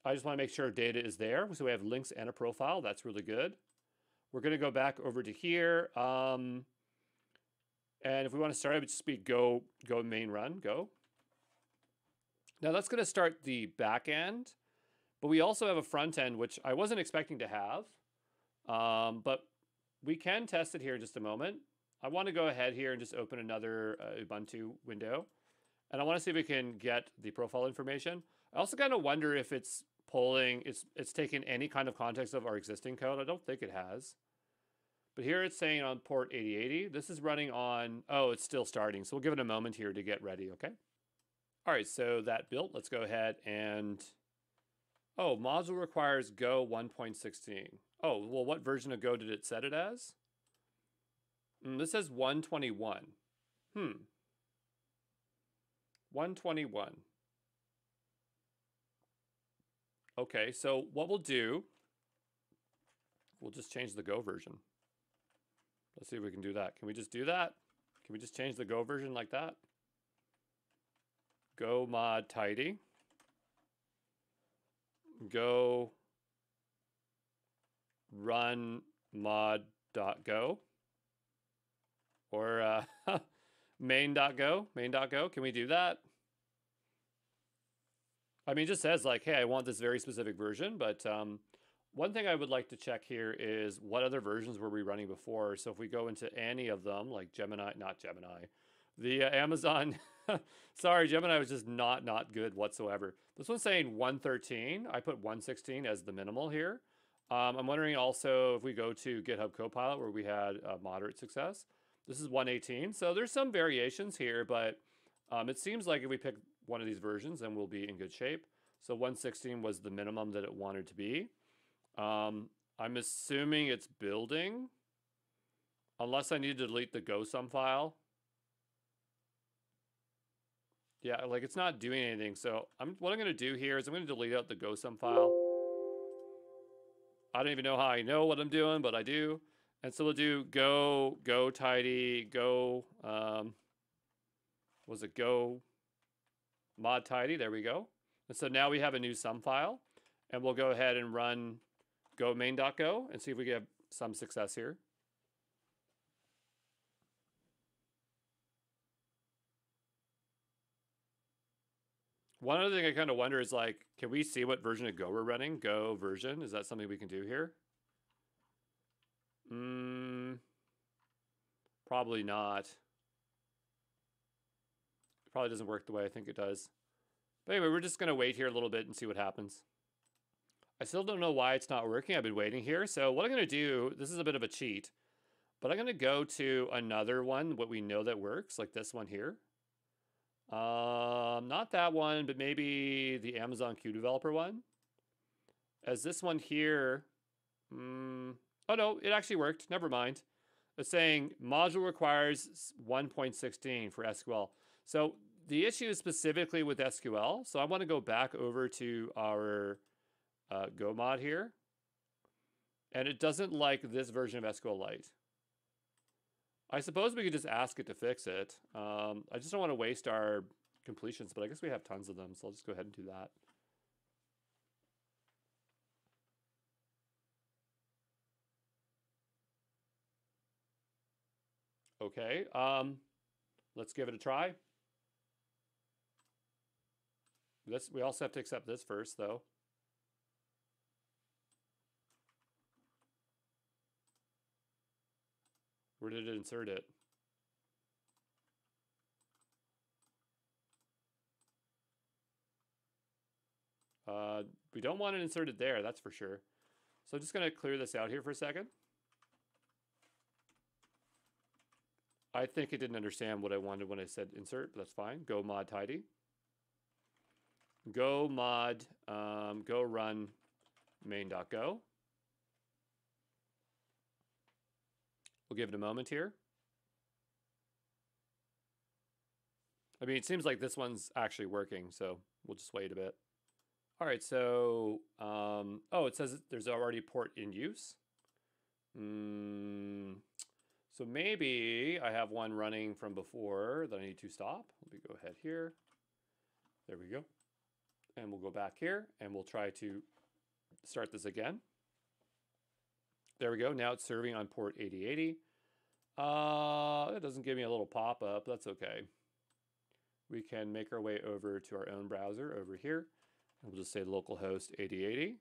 I just want to make sure data is there. So we have links and a profile. That's really good. We're going to go back over to here. And if we want to start, it would just be go main run, go. Now that's going to start the back end, but we also have a front end, which I wasn't expecting to have. But we can test it here in just a moment. I want to go ahead here and just open another Ubuntu window. And I want to see if we can get the profile information. I also kind of wonder if it's pulling, it's taken any kind of context of our existing code. I don't think it has. But here it's saying on port 8080. This is running on, oh, it's still starting. So we'll give it a moment here to get ready, okay? All right, so that built. Let's go ahead and, oh, module requires Go 1.16. Oh, well, what version of Go did it set it as? This says 121. 121. Okay, so what we'll do, we'll just change the Go version. Let's see if we can do that. Can we just do that? Can we just change the Go version like that? Go mod tidy. Go run mod.go. Or main.go. Main.go. Can we do that? I mean, it just says like, hey, I want this very specific version, but one thing I would like to check here is what other versions were we running before? So if we go into any of them, like Gemini, not Gemini, the Amazon, sorry, Gemini was just not good whatsoever. This one's saying 113. I put 116 as the minimal here. I'm wondering also if we go to GitHub Copilot where we had moderate success. This is 118. So there's some variations here, but it seems like if we pick one of these versions, then we'll be in good shape. So 116 was the minimum that it wanted to be. I'm assuming it's building, unless I need to delete the GoSum file. Yeah, like it's not doing anything. So what I'm going to do here is I'm going to delete out the GoSum file. I don't even know how I know what I'm doing, but I do. And so we'll do go tidy, go, was it go mod tidy? There we go. And so now we have a new sum file, and we'll go ahead and run go main.go and see if we get some success here. One other thing I kind of wonder is like, can we see what version of Go we're running? Go version, is that something we can do here? Probably not. It probably doesn't work the way I think it does. But anyway, we're just going to wait here a little bit and see what happens. I still don't know why it's not working. I've been waiting here. So what I'm going to do, this is a bit of a cheat, but I'm going to go to another one, what we know that works, like this one here. Not that one, but maybe the Amazon Q Developer one. As this one here, oh no, it actually worked. Never mind. It's saying module requires 1.16 for SQL. So the issue is specifically with SQL. So I want to go back over to our Go mod here. And it doesn't like this version of SQLite. I suppose we could just ask it to fix it. I just don't want to waste our completions, but I guess we have tons of them. So I'll just go ahead and do that. Okay, let's give it a try. We also have to accept this first, though. Where did it insert it? We don't want it inserted there, that's for sure. So I'm just going to clear this out here for a second. I think it didn't understand what I wanted when I said insert, but that's fine. Go mod tidy. Go mod, go run main.go. We'll give it a moment here. I mean, it seems like this one's actually working, so we'll just wait a bit. All right, so, oh, it says there's already port in use. So maybe I have one running from before that I need to stop. Let me go ahead here. There we go. And we'll go back here and we'll try to start this again. There we go. Now it's serving on port 8080. It doesn't give me a little pop-up. That's okay. We can make our way over to our own browser over here. And we'll just say localhost 8080.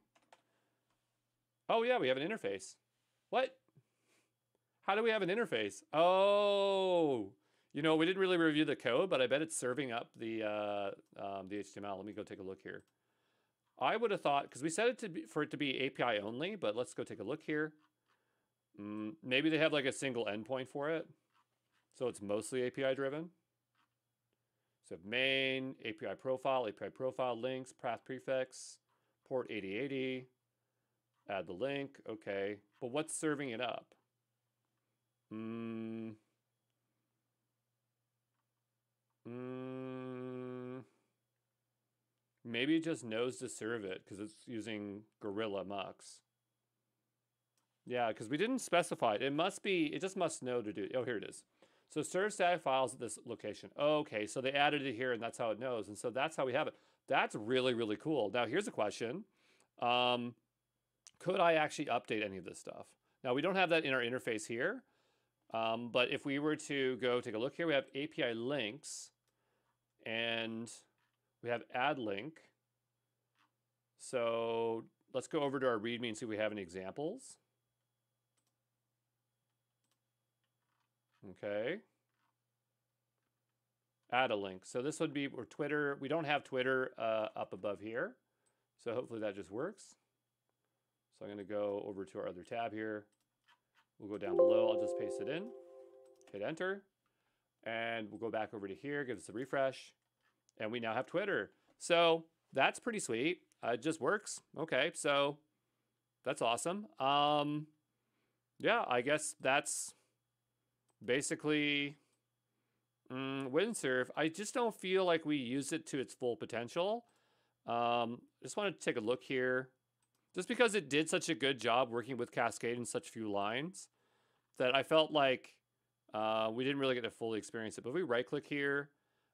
Oh yeah, we have an interface. What? How do we have an interface? Oh, you know, we didn't really review the code, but I bet it's serving up the HTML. Let me go take a look here. I would have thought, because we set it for it to be API only, but let's go take a look here. Maybe they have like a single endpoint for it. So it's mostly API driven. So main, API profile, links, path prefix, port 8080, add the link. Okay, but what's serving it up? maybe it just knows to serve it because it's using Gorilla Mux. Yeah, because we didn't specify it. It just must know to do it. Oh, here it is. So serve static files at this location. Okay, so they added it here and that's how it knows. And so that's how we have it. That's really, really cool. Now here's a question. Could I actually update any of this stuff? Now we don't have that in our interface here. But if we were to go take a look here, we have API links and we have add link. So let's go over to our README and see if we have any examples. Okay. Add a link. So this would be for Twitter. We don't have Twitter up above here. So hopefully that just works. So I'm going to go over to our other tab here. We'll go down below. I'll just paste it in. Hit enter. And we'll go back over to here. Give us a refresh. And we now have Twitter. So that's pretty sweet. It just works. Okay. So that's awesome. Yeah, I guess that's basically Windsurf. I just don't feel like we use it to its full potential. Just want to take a look here. Just because it did such a good job working with Cascade in such few lines that I felt like we didn't really get to fully experience it. But if we right click here,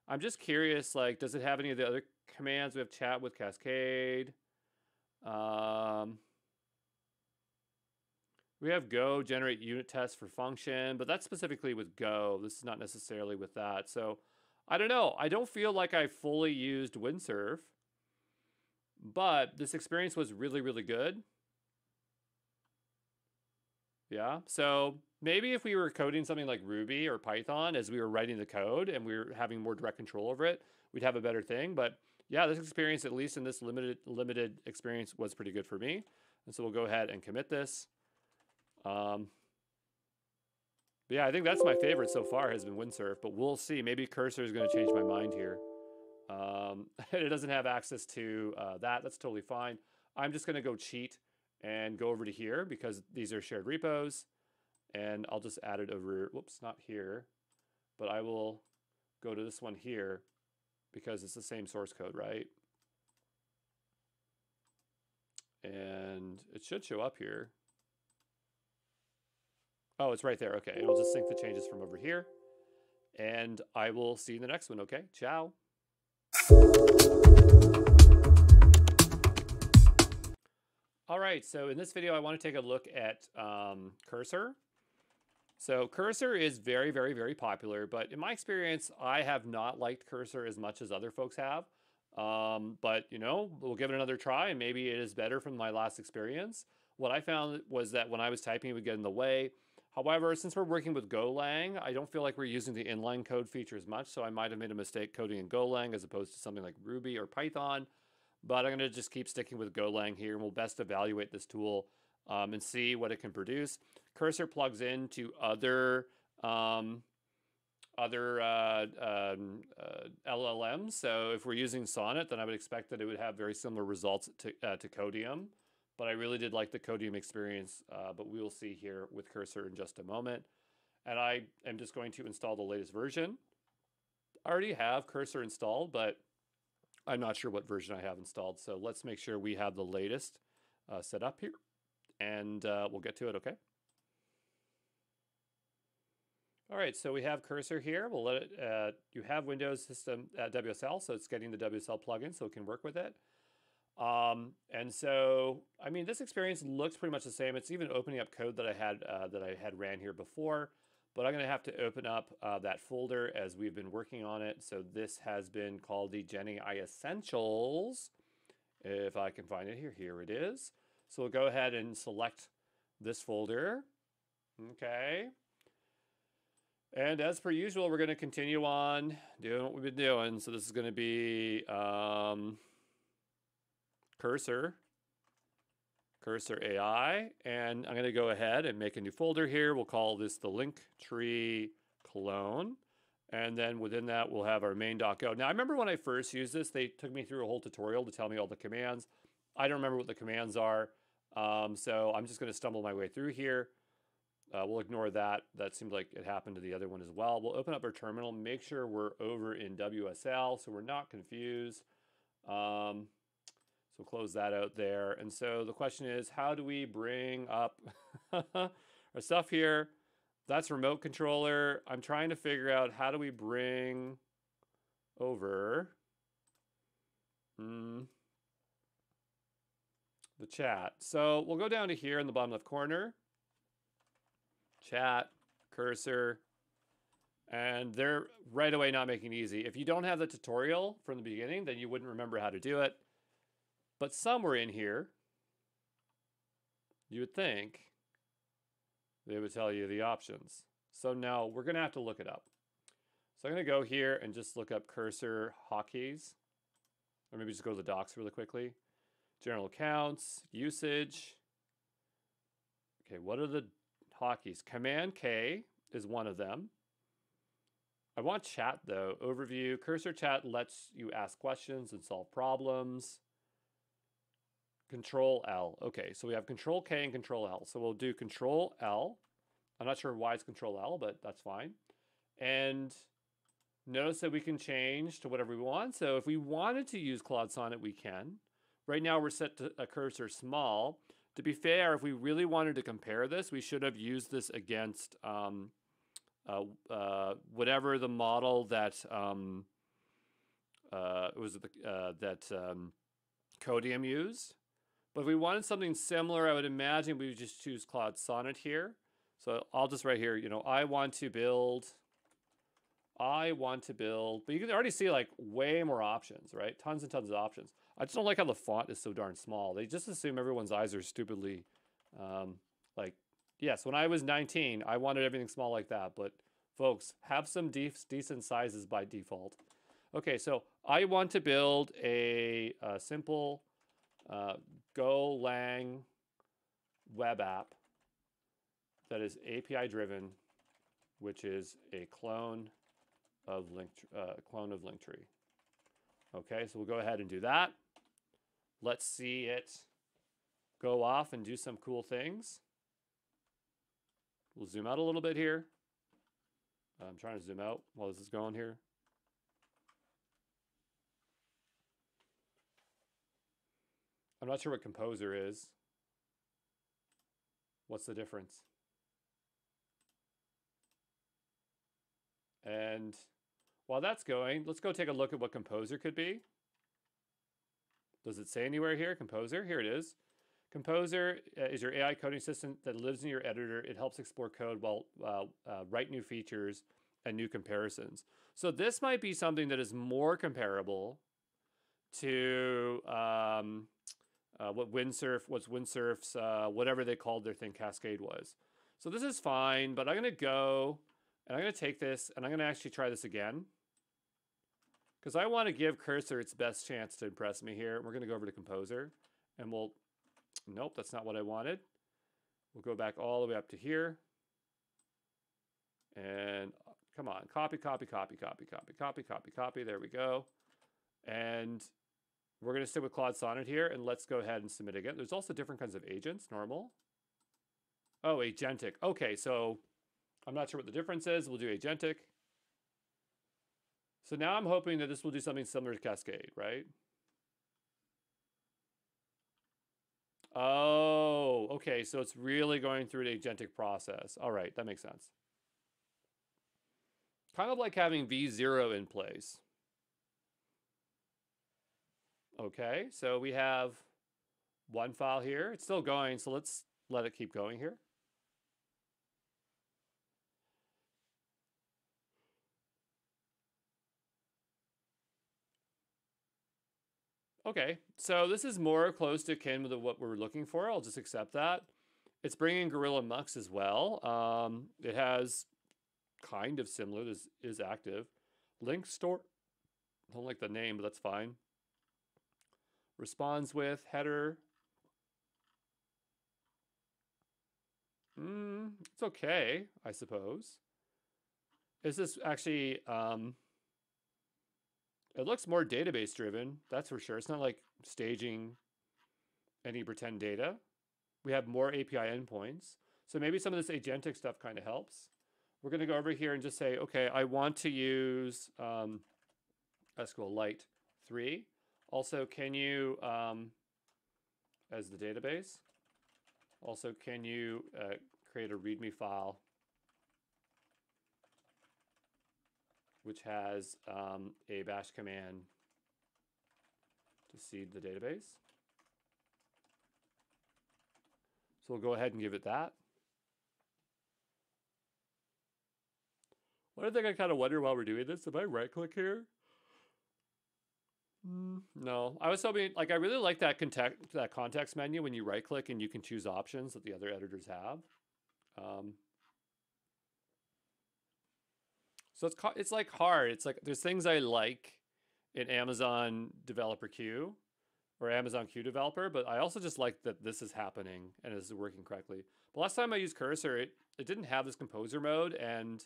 I'm just curious, like, does it have any of the other commands? We have chat with Cascade. We have Go generate unit tests for function, but that's specifically with Go. This is not necessarily with that. So I don't know. I don't feel like I fully used Windsurf, but this experience was really, really good. Yeah. So maybe if we were coding something like Ruby or Python as we were writing the code and we were having more direct control over it, we'd have a better thing. But yeah, this experience, at least in this limited experience, was pretty good for me. And so we'll go ahead and commit this. Yeah, I think that's my favorite so far has been Windsurf, but we'll see. Maybe Cursor is going to change my mind here. It doesn't have access to that. That's totally fine. I'm just going to go cheat and go over to here because these are shared repos. And I'll just add it over, whoops, not here. But I will go to this one here because it's the same source code, right? And it should show up here. Oh, it's right there. Okay, it'll just sync the changes from over here. And I will see you in the next one, okay? Ciao. All right, so in this video, I want to take a look at Cursor. So Cursor is very, very, very popular, but in my experience, I have not liked Cursor as much as other folks have. But, you know, we'll give it another try, and maybe it is better from my last experience. What I found was that when I was typing, it would get in the way. However, since we're working with Golang, I don't feel like we're using the inline code feature as much, so I might have made a mistake coding in Golang as opposed to something like Ruby or Python. But I'm going to just keep sticking with Golang here, and we'll best evaluate this tool and see what it can produce. Cursor plugs into other LLMs. So if we're using Sonnet, then I would expect that it would have very similar results to Codium. But I really did like the Codium experience, but we will see here with Cursor in just a moment. And I am just going to install the latest version. I already have Cursor installed, but I'm not sure what version I have installed. So let's make sure we have the latest set up here. And we'll get to it, okay? All right, so we have Cursor here. We'll let it, you have Windows System WSL, so it's getting the WSL plugin so it can work with it. And so, I mean, this experience looks pretty much the same. It's even opening up code that I had ran here before, but I'm going to have to open up that folder as we've been working on it. So this has been called the GenAI Essentials. If I can find it here, here it is. So we'll go ahead and select this folder. Okay. And as per usual, we're going to continue on doing what we've been doing. So this is going to be Cursor AI, and I'm going to go ahead and make a new folder here. We'll call this the Linktree clone, and then within that we'll have our main.go. Now I remember when I first used this, they took me through a whole tutorial to tell me all the commands. I don't remember what the commands are, so I'm just going to stumble my way through here. We'll ignore that. That seems like it happened to the other one as well. We'll open up our terminal, make sure we're over in WSL so we're not confused. So close that out there. And so the question is, how do we bring up our stuff here? That's remote controller. I'm trying to figure out how do we bring over the chat. So we'll go down to here in the bottom left corner. Chat, cursor, and they're right away not making it easy. If you don't have the tutorial from the beginning, then you wouldn't remember how to do it. But somewhere in here, you would think they would tell you the options. So now we're going to have to look it up. So I'm going to go here and just look up cursor hotkeys. Or maybe just go to the docs really quickly. General accounts, usage. Okay, what are the hotkeys? Command K is one of them. I want chat though. Overview. Cursor chat lets you ask questions and solve problems. Control L. Okay, so we have Control K and Control L. So we'll do Control L. I'm not sure why it's Control L, but that's fine. And notice that we can change to whatever we want. So if we wanted to use Claude Sonnet, we can. Right now we're set to a cursor small. To be fair, if we really wanted to compare this, we should have used this against whatever the model that Codium used. But if we wanted something similar, I would imagine we would just choose Claude Sonnet here. So I'll just write here, I want to build, but you can already see like way more options, right? Tons and tons of options. I just don't like how the font is so darn small. They just assume everyone's eyes are stupidly, yes, when I was 19, I wanted everything small like that, but folks, have some decent sizes by default. Okay, so I want to build a simple Golang web app that is API driven, which is a clone of Linktree. Okay, so we'll go ahead and do that. Let's see it go off and do some cool things. We'll zoom out a little bit here. I'm trying to zoom out while this is going here. I'm not sure what Composer is. What's the difference? And while that's going, let's go take a look at what Composer could be. Does it say anywhere here? Composer? Here it is. Composer is your AI coding assistant that lives in your editor. It helps explore code while write new features and new comparisons. So this might be something that is more comparable to what's Windsurf's, whatever they called their thing, Cascade was. So this is fine, but I'm going to go and I'm going to take this and I'm going to actually try this again. Because I want to give Cursor its best chance to impress me here. We're going to go over to Composer and we'll, nope, that's not what I wanted. We'll go back all the way up to here. And come on, copy. There we go. And we're going to stick with Claude Sonnet here, and let's go ahead and submit again. There's also different kinds of agents, normal. Oh, agentic. Okay, so I'm not sure what the difference is. We'll do agentic. So now I'm hoping that this will do something similar to Cascade, right? Oh, okay, so it's really going through the agentic process. All right, that makes sense. Kind of like having V0 in place. Okay, so we have one file here. It's still going, so let's let it keep going here. Okay, so this is more close to akin with what we're looking for. I'll just accept that. It's bringing Gorilla Mux as well. It has kind of similar. This is active. Link store. Don't like the name, but that's fine. Responds with header. It's okay, I suppose. Is this actually, it looks more database driven, that's for sure. It's not like staging any pretend data. We have more API endpoints. So maybe some of this agentic stuff kind of helps. We're going to go over here and just say, okay, I want to use SQLite 3. Also, can you, as the database, also can you create a README file which has a bash command to seed the database? So we'll go ahead and give it that. One thing I kind of wonder while we're doing this, if I right click here, no, I was hoping, like, I really like that context menu when you right click and you can choose options that the other editors have. So it's like hard. It's like there's things I like in Amazon Developer Queue or Amazon Queue Developer, but I also just like that this is happening and is working correctly. But last time I used Cursor, it didn't have this composer mode, and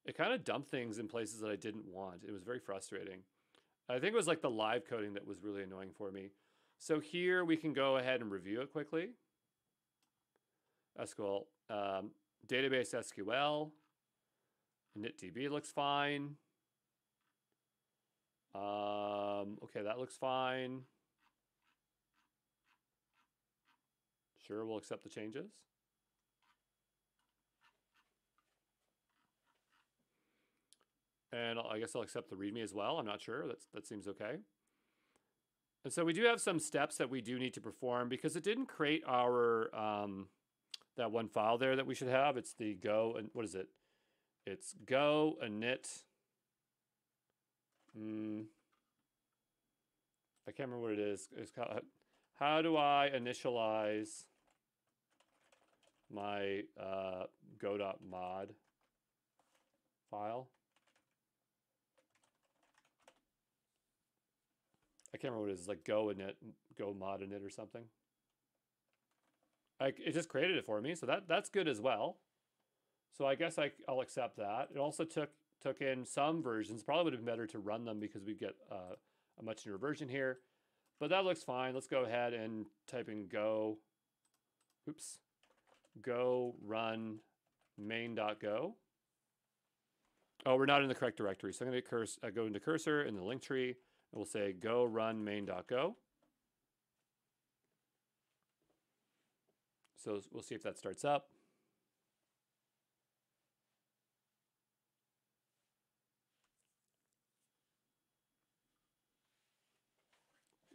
it kind of dumped things in places that I didn't want. It was very frustrating. I think it was like the live coding that was really annoying for me. So here we can go ahead and review it quickly. SQL, database SQL, initdb looks fine. Okay, that looks fine. Sure, we'll accept the changes. And I guess I'll accept the README as well. I'm not sure. That seems okay. And so we do have some steps that we do need to perform because it didn't create our that one file there that we should have. It's the go, and what is it? It's go init. I can't remember what it is. It's called, how do I initialize my go.mod file? I can't remember what it is. Like go init, go mod init or something. It just created it for me, so that's good as well. So I guess I'll accept that. It also took in some versions. Probably would have been better to run them because we get a much newer version here. But that looks fine. Let's go ahead and type in go. Oops. Go run main.go. Oh, we're not in the correct directory. So I'm going to go into cursor in the link tree, and we'll say go run main.go. So we'll see if that starts up.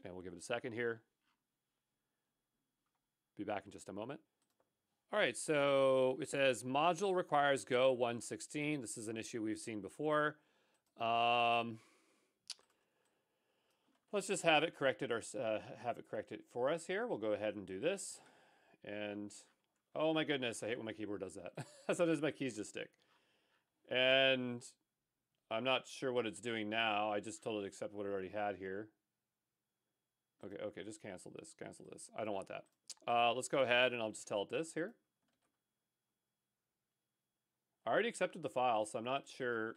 And we'll give it a second here. Be back in just a moment. All right, so it says module requires Go 1.16. This is an issue we've seen before. Let's just have it corrected or have it corrected for us here. We'll go ahead and do this. And oh my goodness, I hate when my keyboard does that. Sometimes my keys just stick. And I'm not sure what it's doing now. I just told it to accept what it already had here. Okay, just cancel this. I don't want that. Let's go ahead and I'll just tell it this here. I already accepted the file, so I'm not sure.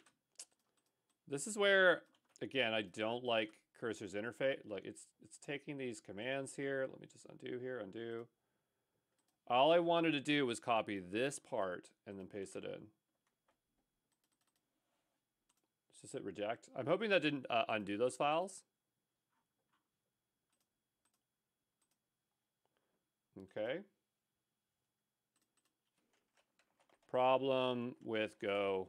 This is where, again, I don't like Cursor's interface. Like it's taking these commands here. Let me just undo here, undo. All I wanted to do was copy this part and then paste it in. Let's just hit reject. I'm hoping that didn't undo those files. Okay. Problem with Go.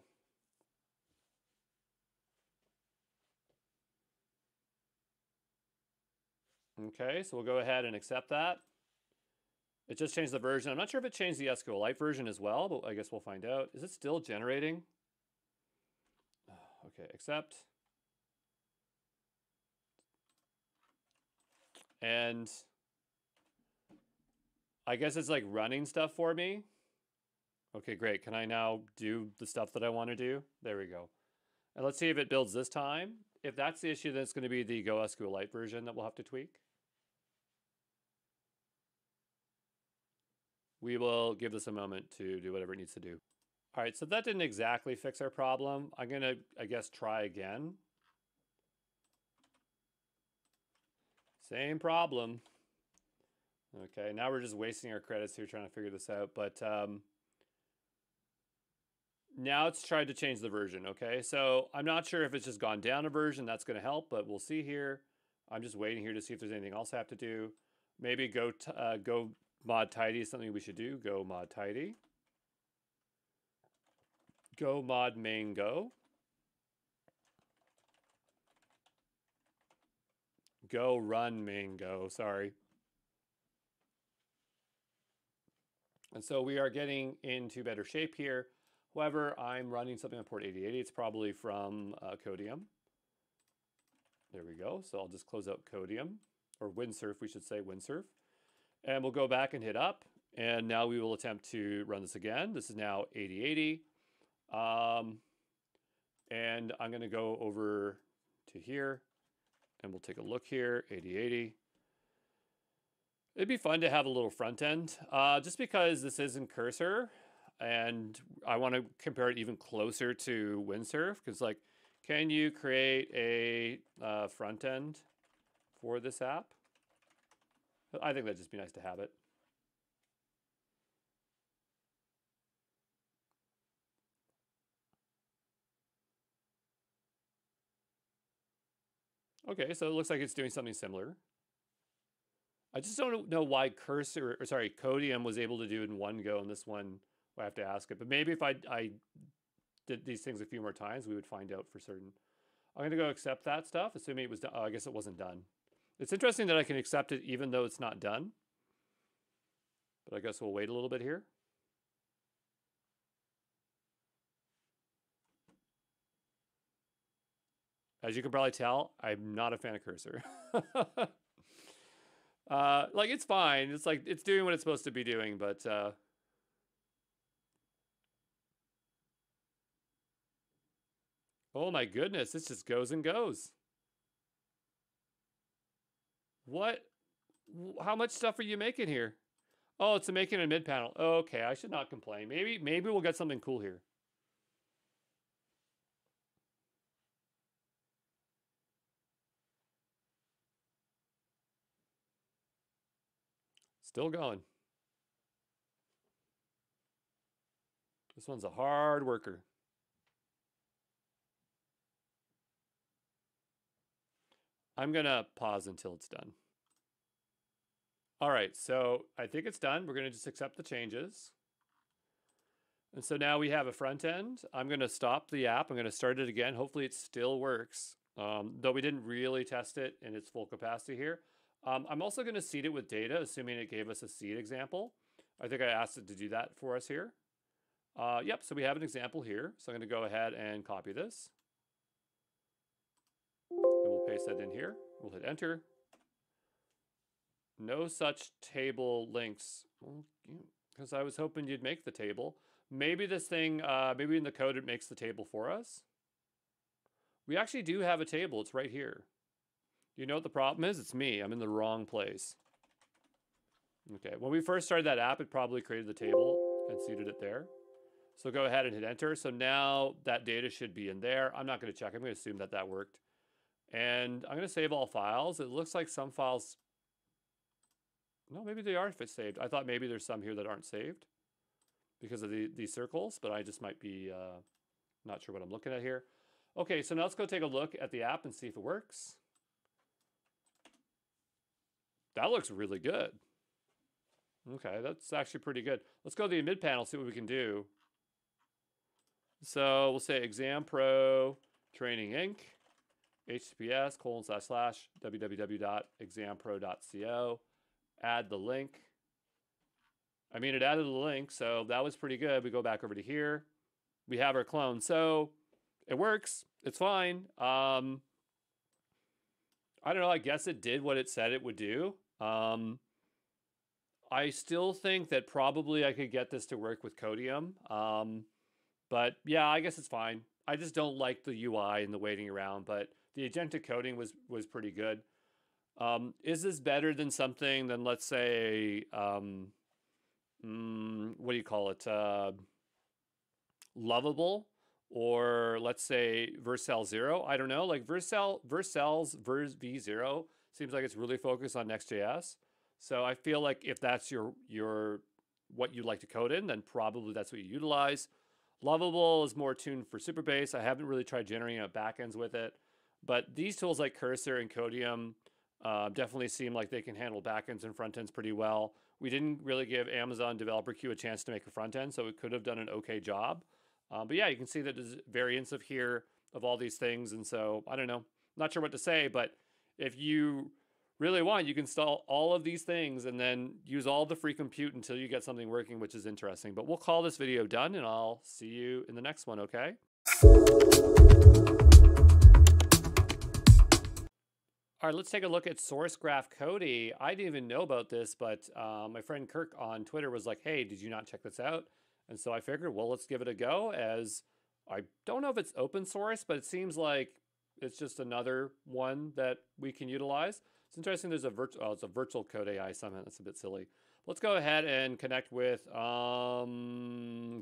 Okay, so we'll go ahead and accept that. It just changed the version. I'm not sure if it changed the SQLite version as well, but I guess we'll find out. Is it still generating? Okay, accept. And I guess it's like running stuff for me. Okay, great. Can I now do the stuff that I want to do? There we go. And let's see if it builds this time. If that's the issue, then it's going to be the Go SQLite version that we'll have to tweak. We will give this a moment to do whatever it needs to do. All right, so that didn't exactly fix our problem. I'm going to, I guess, try again. Same problem. Okay, now we're just wasting our credits here trying to figure this out. But now it's tried to change the version, okay? So I'm not sure if it's just gone down a version. That's going to help, but we'll see here. I'm just waiting here to see if there's anything else I have to do. Maybe go mod tidy is something we should do. Go mod tidy. Go mod main go. Go run main go, sorry. And so we are getting into better shape here. However, I'm running something on port 8080. It's probably from Codium. There we go. So I'll just close out Codium, or Windsurf, we should say Windsurf. And we'll go back and hit up. And now we will attempt to run this again. This is now 8080. And I'm going to go over to here. And we'll take a look here, 8080. It'd be fun to have a little front end, just because this isn't Cursor, and I want to compare it even closer to Windsurf, because like, can you create a front end for this app? I think that'd just be nice to have it. Okay, so it looks like it's doing something similar. I just don't know why Codium was able to do it in one go, and this one, I have to ask it. But maybe if I did these things a few more times, we would find out for certain. I'm going to go accept that stuff, assuming it was done. Oh, I guess it wasn't done. It's interesting that I can accept it even though it's not done. But I guess we'll wait a little bit here. As you can probably tell, I'm not a fan of Cursor. Like, it's fine. It's like, it's doing what it's supposed to be doing, but oh my goodness, this just goes and goes. What? How much stuff are you making here? Oh, it's making a mid panel. Okay, I should not complain. Maybe we'll get something cool here. Still going. This one's a hard worker. I'm going to pause until it's done. All right, so I think it's done. We're going to just accept the changes. And so now we have a front end. I'm going to stop the app. I'm going to start it again. Hopefully it still works, though we didn't really test it in its full capacity here. I'm also going to seed it with data, assuming it gave us a seed example. I think I asked it to do that for us here. Yep, so we have an example here. So I'm going to go ahead and copy this. And we'll paste that in here. We'll hit enter. No such table links. Because I was hoping you'd make the table. Maybe this thing, maybe in the code it makes the table for us. We actually do have a table. It's right here. You know what the problem is? It's me. I'm in the wrong place. Okay, when we first started that app, it probably created the table and seeded it there. So go ahead and hit enter. So now that data should be in there. I'm not going to check. I'm going to assume that that worked. And I'm going to save all files. It looks like some files... No, maybe they are saved. I thought maybe there's some here that aren't saved because of these circles, but I just might be not sure what I'm looking at here. Okay, so now let's go take a look at the app and see if it works. That looks really good. Okay, that's actually pretty good. Let's go to the mid panel, see what we can do. So we'll say Exam Pro Training Inc. https://www.exampro.co. Add the link. I mean, it added the link, so that was pretty good. We go back over to here. We have our clone. So it works. It's fine. I don't know. I guess it did what it said it would do. I still think that probably I could get this to work with Codium. But yeah, I guess it's fine. I just don't like the UI and the waiting around, but the agentic coding was pretty good. Is this better than something than, let's say, what do you call it? Lovable, or let's say Vercel 0. I don't know. Like Vercel's v0 seems like it's really focused on Next.js. So I feel like if that's your what you'd like to code in, then probably that's what you utilize. Lovable is more tuned for Superbase. I haven't really tried generating out backends with it, but these tools like Cursor and Codium definitely seem like they can handle backends and front ends pretty well. We didn't really give Amazon Developer Queue a chance to make a front end, so it could have done an okay job. But yeah, you can see that there's variants of here of all these things. And so I don't know, not sure what to say, but if you really want, you can install all of these things and then use all the free compute until you get something working, which is interesting. But we'll call this video done and I'll see you in the next one, okay? All right, let's take a look at Source Graph Cody. I didn't even know about this, but my friend Kirk on Twitter was like, hey, did you not check this out? And so I figured, well, let's give it a go, as I don't know if it's open source, but it seems like it's just another one that we can utilize. It's interesting there's a it's a virtual code AI summit. That's a bit silly. Let's go ahead and connect with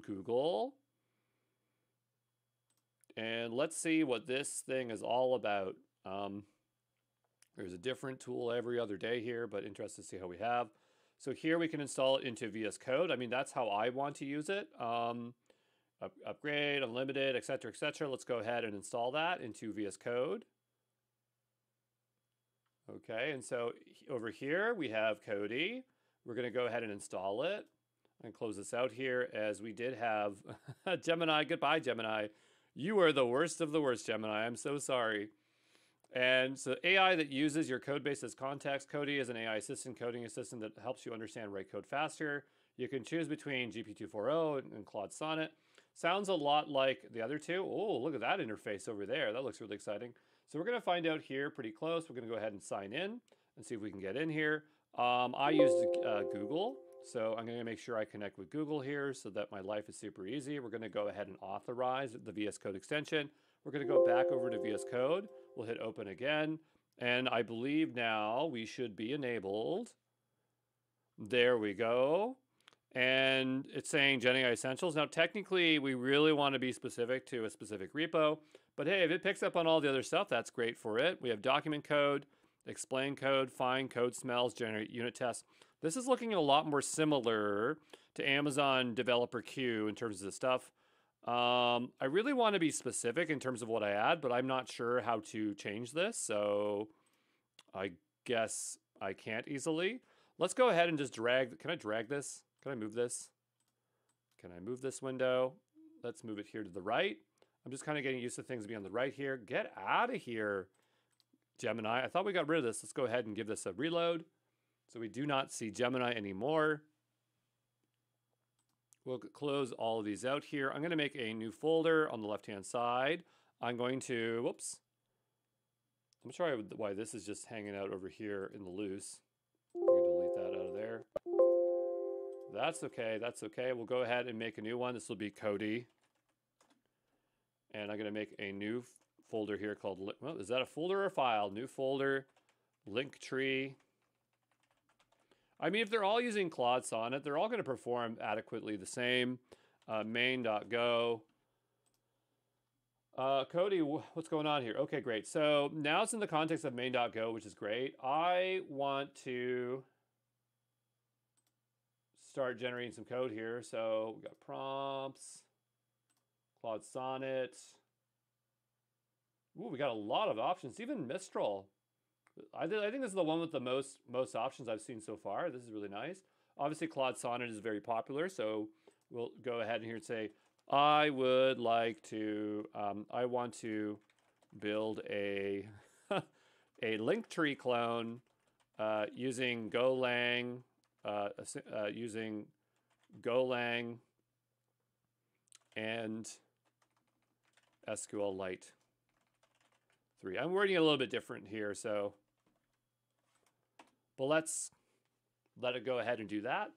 Google. And let's see what this thing is all about. There's a different tool every other day here, but interested to see how we have. So here we can install it into VS Code. I mean, that's how I want to use it. Upgrade, unlimited, etc., etc. Let's go ahead and install that into VS Code. Okay, and so over here we have Cody. We're going to go ahead and install it and close this out here, as we did have Gemini. Goodbye, Gemini. You are the worst of the worst, Gemini. I'm so sorry. And so AI that uses your code base as context. Cody is an AI assistant, coding assistant that helps you understand write code faster. You can choose between GPT-4o and Claude Sonnet. Sounds a lot like the other two. Oh, look at that interface over there. That looks really exciting. So we're going to find out here pretty close. We're going to go ahead and sign in and see if we can get in here. I used Google, so I'm going to make sure I connect with Google here so that my life is super easy. We're going to go ahead and authorize the VS Code extension. We're going to go back over to VS Code. We'll hit open again. And I believe now we should be enabled. There we go. And it's saying GenAI Essentials. Now, technically, we really want to be specific to a specific repo. But hey, if it picks up on all the other stuff, that's great for it. We have document code, explain code, find code smells, generate unit tests. This is looking a lot more similar to Amazon Developer Queue in terms of the stuff. I really want to be specific in terms of what I add, but I'm not sure how to change this. So I guess I can't easily. Let's go ahead and just drag. Can I drag this? Can I move this? Can I move this window? Let's move it here to the right. I'm just kind of getting used to things being on the right here. Get out of here, Gemini. I thought we got rid of this. Let's go ahead and give this a reload. So we do not see Gemini anymore. We'll close all of these out here. I'm going to make a new folder on the left-hand side. I'm going to, whoops. I'm sorry why this is just hanging out over here in the loose. I'm going to delete that out of there. That's okay. That's okay. We'll go ahead and make a new one. This will be Cody. And I'm going to make a new folder here called, well, is that a folder or a file? New folder, link tree. I mean, if they're all using Claude Sonnet, they're all going to perform adequately the same. Main.go. Cody, what's going on here? Okay, great. So now it's in the context of main.go, which is great. I want to start generating some code here. So we got prompts, Claude Sonnet. Ooh, we got a lot of options, even Mistral. I think this is the one with the most options I've seen so far. This is really nice. Obviously, Claude Sonnet is very popular, so we'll go ahead here and say, I would like to, I want to build a a link tree clone using Golang, and SQLite 3. I'm wording it a little bit different here, so. But let's let it go ahead and do that.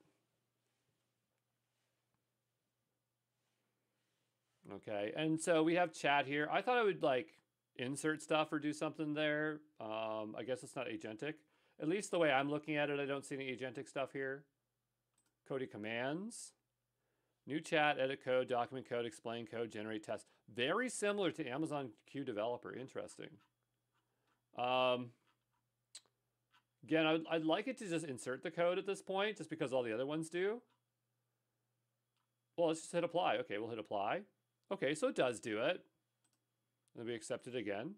Okay, and so we have chat here. I thought I would like insert stuff or do something there. I guess it's not agentic. At least the way I'm looking at it, I don't see any agentic stuff here. Cody commands. New chat, edit code, document code, explain code, generate test. Very similar to Amazon Q Developer. Interesting. Again, I'd like it to just insert the code at this point, just because all the other ones do. Well, let's just hit apply. Okay, we'll hit apply. Okay, so it does do it. Then we accept it again.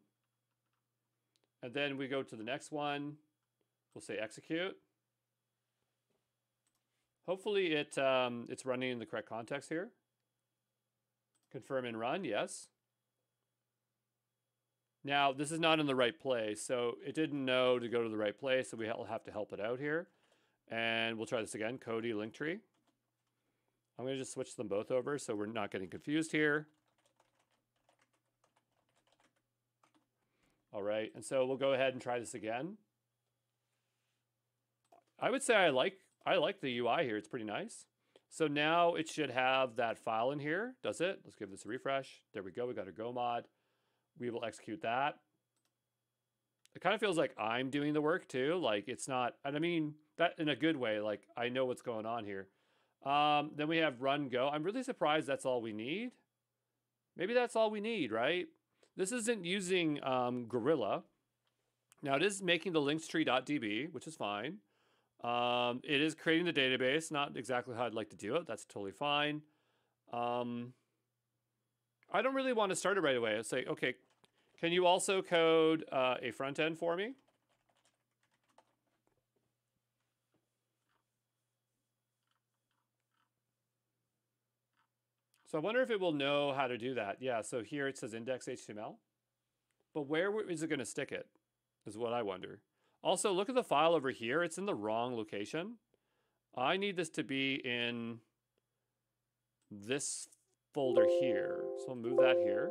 And then we go to the next one. We'll say execute. Hopefully it's running in the correct context here. Confirm and run, yes. Now, this is not in the right place, so it didn't know to go to the right place, so we'll have to help it out here. And we'll try this again, Cody Linktree. I'm going to just switch them both over so we're not getting confused here. All right, and so we'll go ahead and try this again. I would say I like the UI here. It's pretty nice. So now it should have that file in here, does it? Let's give this a refresh. There we go. We got our Go mod. We will execute that. It kind of feels like I'm doing the work too. Like it's not, and I mean that in a good way. Like I know what's going on here. Then we have run go. I'm really surprised that's all we need. Maybe that's all we need, right? This isn't using Gorilla. Now it is making the linkstree.db, which is fine. It is creating the database, not exactly how I'd like to do it. That's totally fine. I don't really want to start it right away. I'll say, okay, can you also code a front end for me? So I wonder if it will know how to do that. Yeah, so here it says index HTML. But where is it going to stick it is what I wonder. Also, look at the file over here. It's in the wrong location. I need this to be in this folder here. So I'll move that here.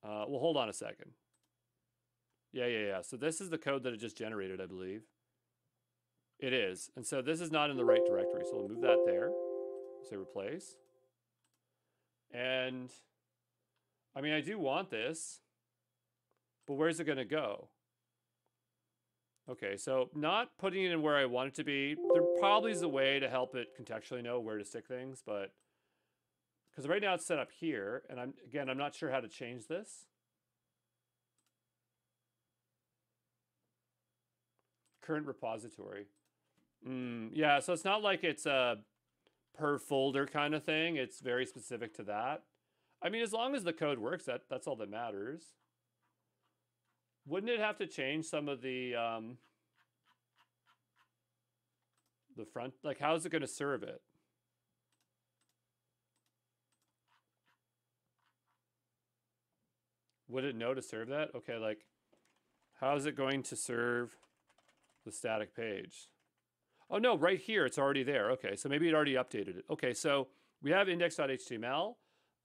Well, hold on a second. Yeah. So this is the code that it just generated, I believe. It is. And so this is not in the right directory. So we'll move that there. Say replace. And I mean, I do want this, but where's it going to go? Okay, so not putting it in where I want it to be. There probably is a way to help it contextually know where to stick things, but because right now it's set up here, and I'm not sure how to change this. Current repository. Yeah, so it's not like it's a per folder kind of thing. It's very specific to that. I mean, as long as the code works, that's all that matters. Wouldn't it have to change some of the front? Like, how is it going to serve it? Would it know to serve that? Okay, like, how is it going to serve the static page? Oh, no, right here, it's already there. Okay, so maybe it already updated it. Okay, so we have index.html.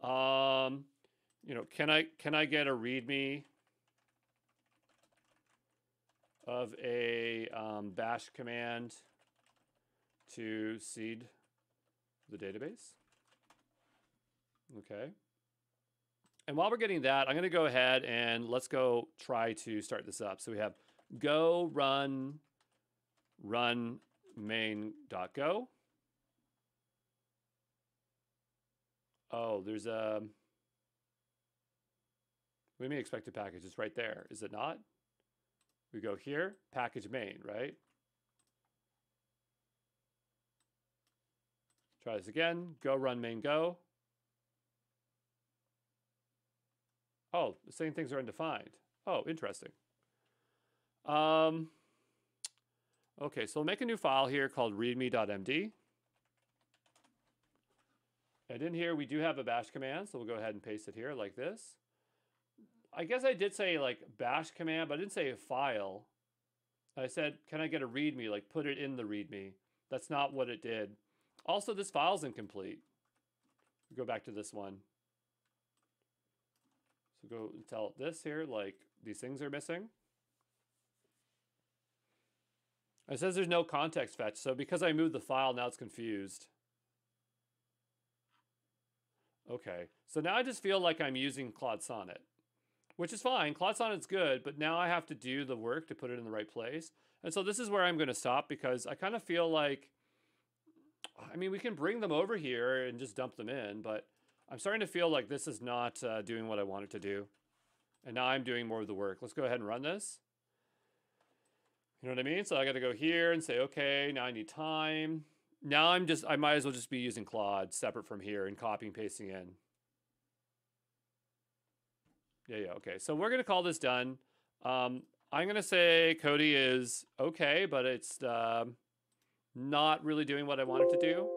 You know, can I get a README of a bash command to seed the database? Okay. And while we're getting that, I'm going to go ahead and let's go try to start this up. So we have go run main.go. Oh, there's a we may expect a package. It's right there, is it not? We go here, package main, right? Try this again. Go run main go. Oh, the same things are undefined. Oh, interesting. Okay, so we'll make a new file here called readme.md. And in here, we do have a bash command, so we'll go ahead and paste it here like this. I guess I did say like bash command, but I didn't say a file. I said, can I get a readme, like put it in the readme. That's not what it did. Also, this file's incomplete. Go back to this one. So go and tell it this here, like these things are missing. It says there's no context fetch, so because I moved the file, now it's confused. Okay, so now I just feel like I'm using Claude Sonnet, which is fine. Claude Sonnet's good, but now I have to do the work to put it in the right place. And so this is where I'm going to stop because I kind of feel like, I mean, we can bring them over here and just dump them in, but I'm starting to feel like this is not doing what I want it to do. And now I'm doing more of the work. Let's go ahead and run this. You know what I mean? So I got to go here and say, okay, now I need time. Now I might as well just be using Claude separate from here and copying and pasting in. Yeah, okay. So we're going to call this done. I'm going to say Cody is okay, but it's not really doing what I want it to do.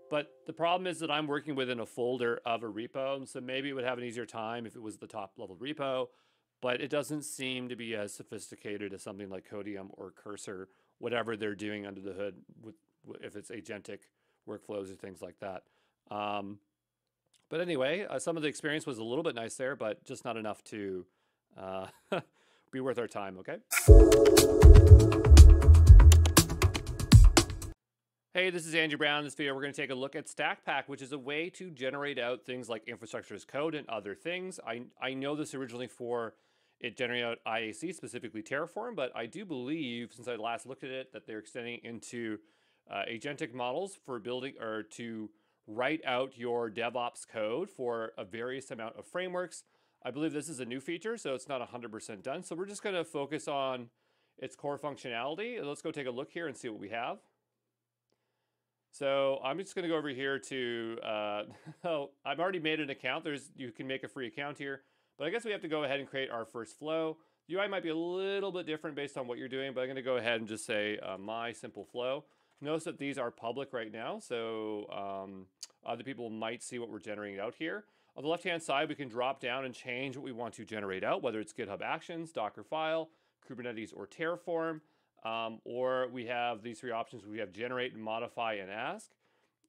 But the problem is that I'm working within a folder of a repo, and so maybe it would have an easier time if it was the top level repo, but it doesn't seem to be as sophisticated as something like Codium or Cursor, whatever they're doing under the hood, with if it's agentic workflows or things like that. But anyway, some of the experience was a little bit nice there, but just not enough to be worth our time, okay? Hey, this is Andrew Brown. In this video, we're going to take a look at StackPack, which is a way to generate out things like infrastructure as code and other things. I know this originally for it generating out IAC, specifically Terraform, but I do believe, since I last looked at it, that they're extending into agentic models for building or to write out your DevOps code for a various amount of frameworks. I believe this is a new feature, so it's not 100% done. So we're just going to focus on its core functionality. Let's go take a look here and see what we have. So I'm just going to go over here to, oh, I've already made an account. You can make a free account here, but I guess we have to go ahead and create our first flow. The UI might be a little bit different based on what you're doing, but I'm going to go ahead and just say my simple flow. Notice that these are public right now, so other people might see what we're generating out here. On the left-hand side, we can drop down and change what we want to generate out, whether it's GitHub Actions, Docker file, Kubernetes, or Terraform. Or we have these three options. We have generate, modify, and ask.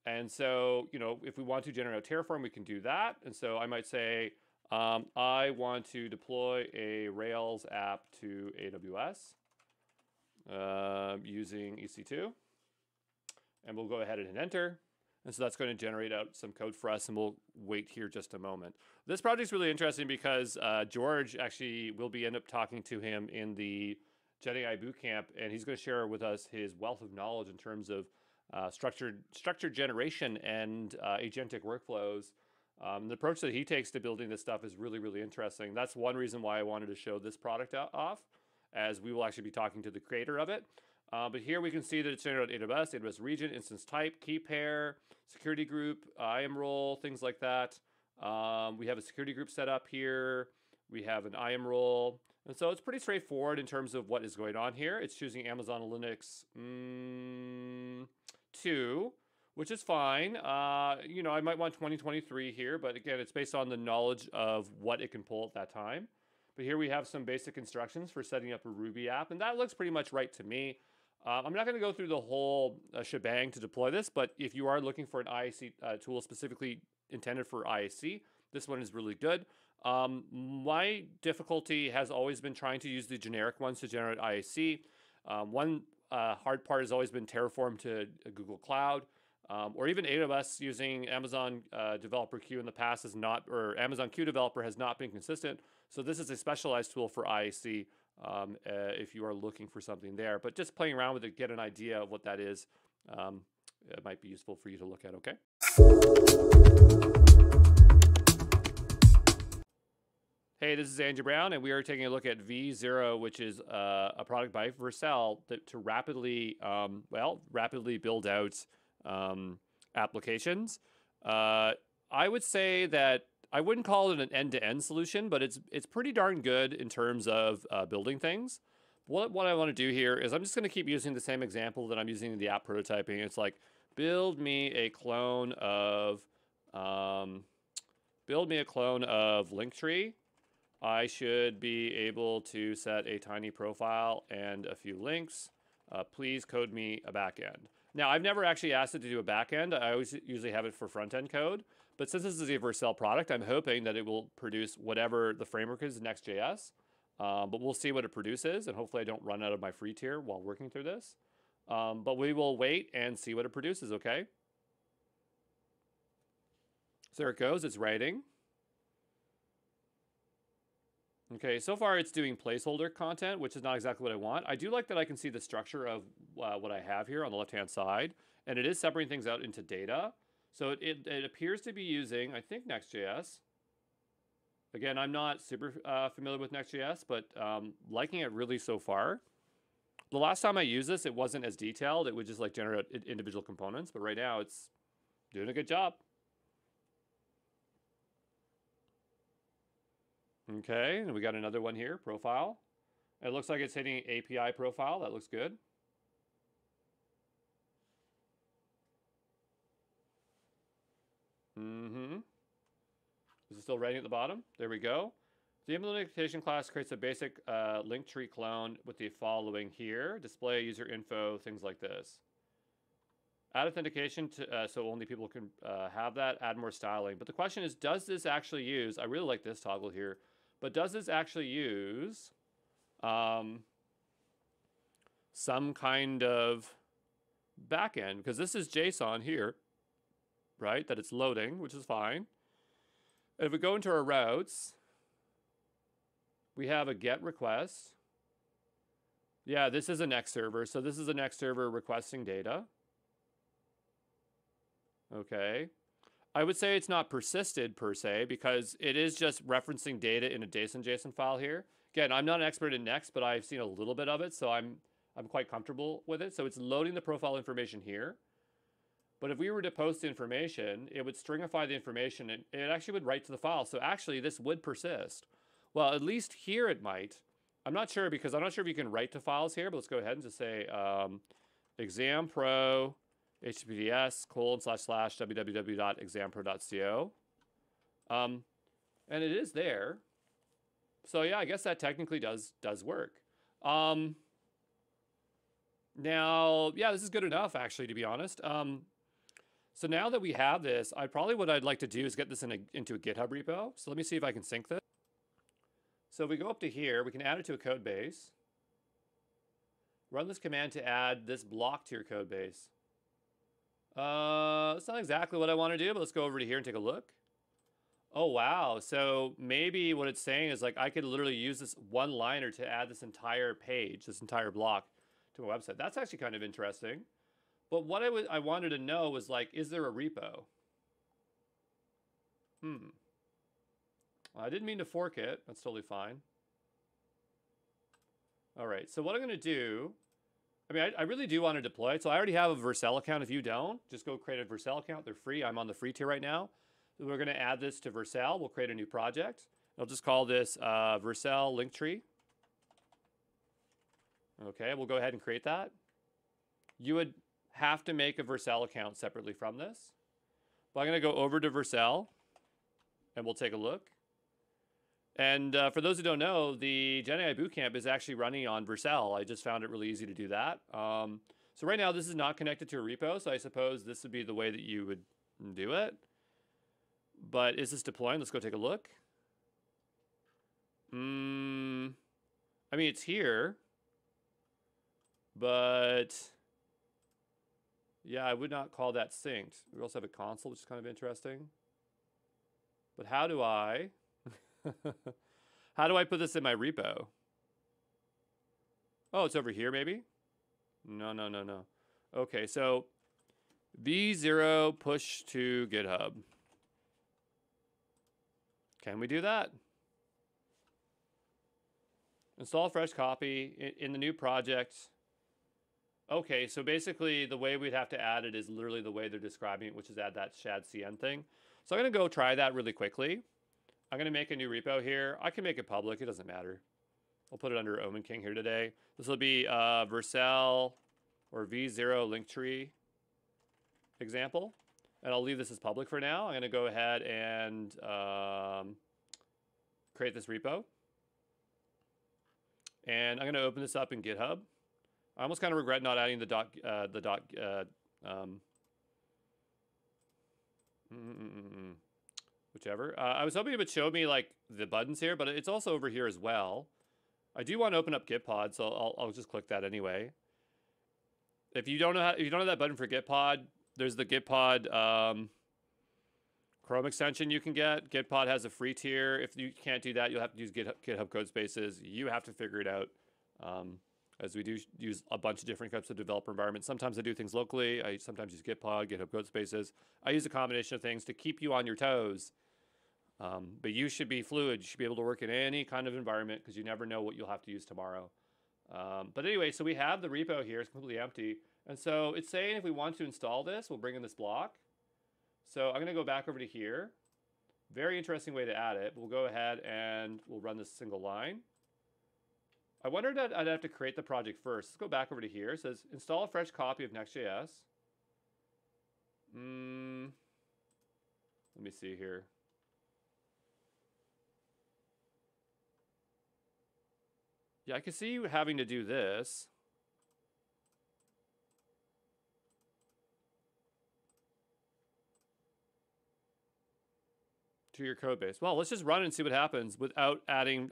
And so, if we want to generate out Terraform, we can do that. And so I might say, I want to deploy a Rails app to AWS using EC2. And we'll go ahead and hit enter. And so that's going to generate out some code for us, and we'll wait here just a moment. This project's really interesting because George actually will end up talking to him in the GenAI Bootcamp, and he's going to share with us his wealth of knowledge in terms of structured generation and agentic workflows. The approach that he takes to building this stuff is really, really interesting. That's one reason why I wanted to show this product off, as we will actually be talking to the creator of it. But here we can see that it's generated AWS region, instance type, key pair, security group, IAM role, things like that. We have a security group set up here. We have an IAM role. And so it's pretty straightforward in terms of what is going on here. It's choosing Amazon Linux 2, which is fine. I might want 2023 here, but again, it's based on the knowledge of what it can pull at that time. But here we have some basic instructions for setting up a Ruby app, and that looks pretty much right to me. I'm not going to go through the whole shebang to deploy this, but if you are looking for an IAC tool specifically intended for IAC, this one is really good. My difficulty has always been trying to use the generic ones to generate IAC. One hard part has always been Terraform to Google Cloud, or even AWS using Amazon Developer Queue in the past or Amazon Queue Developer has not been consistent. So this is a specialized tool for IAC if you are looking for something there. But just playing around with it, get an idea of what that is. It might be useful for you to look at, okay? Hey, this is Andrew Brown, and we are taking a look at V0, which is a product by Vercel to rapidly build out applications. I would say that I wouldn't call it an end-to-end solution, but it's pretty darn good in terms of building things. What I want to do here is I'm just going to keep using the same example that I'm using in the app prototyping. It's like build me a clone of Linktree. I should be able to set a tiny profile and a few links. Please code me a backend. Now, I've never actually asked it to do a backend. I always usually have it for front-end code. But since this is a Vercel product, I'm hoping that it will produce whatever the framework is, Next.js. But we'll see what it produces, and hopefully I don't run out of my free tier while working through this. But we will wait and see what it produces, okay? So there it goes. It's writing. Okay, so far it's doing placeholder content, which is not exactly what I want. I do like that I can see the structure of what I have here on the left-hand side, and it is separating things out into data. So it appears to be using, I think, Next.js. Again, I'm not super familiar with Next.js, but liking it really so far. The last time I used this, it wasn't as detailed. It would just like generate individual components, but right now it's doing a good job. Okay, and we got another one here, profile. It looks like it's hitting API profile. That looks good. Is it still writing at the bottom? There we go. The implementation class creates a basic link tree clone with the following here. Display user info, things like this. Add authentication to, so only people can have that. Add more styling. But the question is, does this actually use, I really like this toggle here, but does this actually use some kind of backend? Because this is JSON here, right? That it's loading, which is fine. And if we go into our routes, we have a GET request. Yeah, this is a next server. So this is a next server requesting data. Okay. I would say it's not persisted per se because it is just referencing data in a JSON file here. Again, I'm not an expert in Next, but I've seen a little bit of it, so I'm quite comfortable with it. So it's loading the profile information here. But if we were to post information, it would stringify the information and it actually would write to the file. So actually this would persist. Well, at least here it might. I'm not sure because I'm not sure if you can write to files here, but let's go ahead and just say exam pro https://www.exampro.co. And it is there. So yeah, I guess that technically does work. Now, yeah, this is good enough actually, to be honest. So now that we have this, what I'd like to do is get this into a GitHub repo. So let me see if I can sync this. So if we go up to here, we can add it to a code base. Run this command to add this block to your code base. That's not exactly what I want to do, but let's go over to here and take a look. Oh, wow. So maybe what it's saying is like I could literally use this one-liner to add this entire page, this entire block to my website. That's actually kind of interesting. But what I wanted to know was like, is there a repo? I didn't mean to fork it. That's totally fine. All right, so what I'm going to do, I mean, I really do want to deploy it. So I already have a Vercel account. If you don't, just go create a Vercel account. They're free. I'm on the free tier right now. So we're going to add this to Vercel. We'll create a new project. I'll just call this Vercel Linktree. Okay, we'll go ahead and create that. You would have to make a Vercel account separately from this. But I'm going to go over to Vercel, and we'll take a look. And for those who don't know, the GenAI Bootcamp is actually running on Vercel. I just found it really easy to do that. So right now, this is not connected to a repo, so I suppose this would be the way that you would do it. But is this deploying? Let's go take a look. I mean, it's here. But yeah, I would not call that synced. We also have a console, which is kind of interesting. But how do I... how do I put this in my repo? Oh, it's over here maybe? No. Okay, so v0 push to GitHub. Can we do that? Install fresh copy in the new project. Okay, so basically the way we'd have to add it is literally the way they're describing it, which is add that shad cn thing. So I'm going to go try that really quickly. I'm going to make a new repo here. I can make it public. It doesn't matter. I'll put it under Omen King here today. This will be Vercel or v0 Linktree example. And I'll leave this as public for now. I'm going to go ahead and create this repo. And I'm going to open this up in GitHub. I almost kind of regret not adding whichever. I was hoping it would show me like the buttons here, but it's also over here as well. I do want to open up Gitpod, so I'll just click that anyway. If you don't know if you don't have that button for Gitpod, there's the Gitpod Chrome extension you can get. Gitpod has a free tier. If you can't do that, you'll have to use GitHub Codespaces. You have to figure it out. As we do use a bunch of different types of developer environments. Sometimes I do things locally. I sometimes use Gitpod, GitHub Codespaces. I use a combination of things to keep you on your toes. But you should be fluid. You should be able to work in any kind of environment because you never know what you'll have to use tomorrow. But anyway, so we have the repo here. It's completely empty. And so it's saying if we want to install this, we'll bring in this block. So I'm going to go back over to here. Very interesting way to add it. We'll go ahead and we'll run this single line. I wondered that I'd have to create the project first. Let's go back over to here. It says install a fresh copy of Next.js. Let me see here. Yeah, I can see you having to do this. To your code base. Well, let's just run and see what happens without adding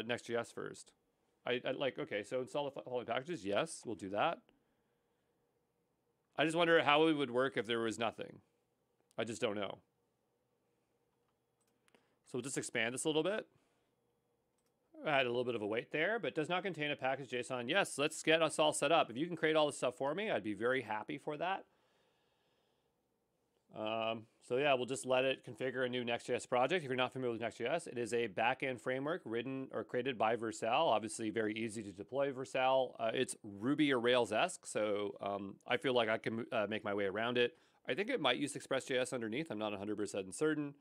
Next.js first. I like, okay, so install the following packages. Yes, we'll do that. I just wonder how it would work if there was nothing. I just don't know. So we'll just expand this a little bit. Add a little bit of a weight there, but does not contain a package JSON. Yes, let's get us all set up. If you can create all this stuff for me, I'd be very happy for that. So yeah, we'll just let it configure a new Next.js project. If you're not familiar with Next.js, it is a backend framework written or created by Vercel. Obviously, very easy to deploy Vercel. It's Ruby or Rails-esque, so I feel like I can make my way around it. I think it might use Express.js underneath. I'm not 100% certain,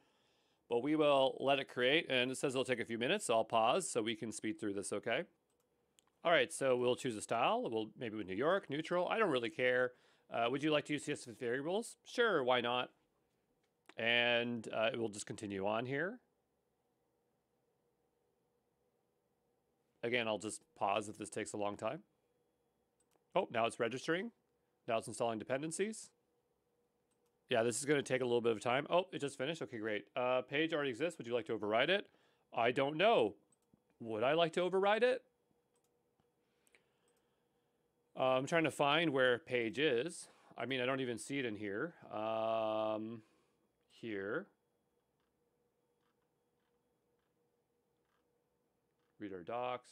but we will let it create. And it says it'll take a few minutes, so I'll pause so we can speed through this, okay? All right, so we'll choose a style. We'll maybe with New York, neutral. I don't really care. Would you like to use CSS variables? Sure, why not? And it will just continue on here. Again, I'll just pause if this takes a long time. Oh, now it's registering. Now it's installing dependencies. Yeah, this is going to take a little bit of time. Oh, it just finished. Okay, great. Page already exists. Would you like to override it? I don't know. Would I like to override it? I'm trying to find where page is. I mean, I don't even see it in here. Here. Read our docs.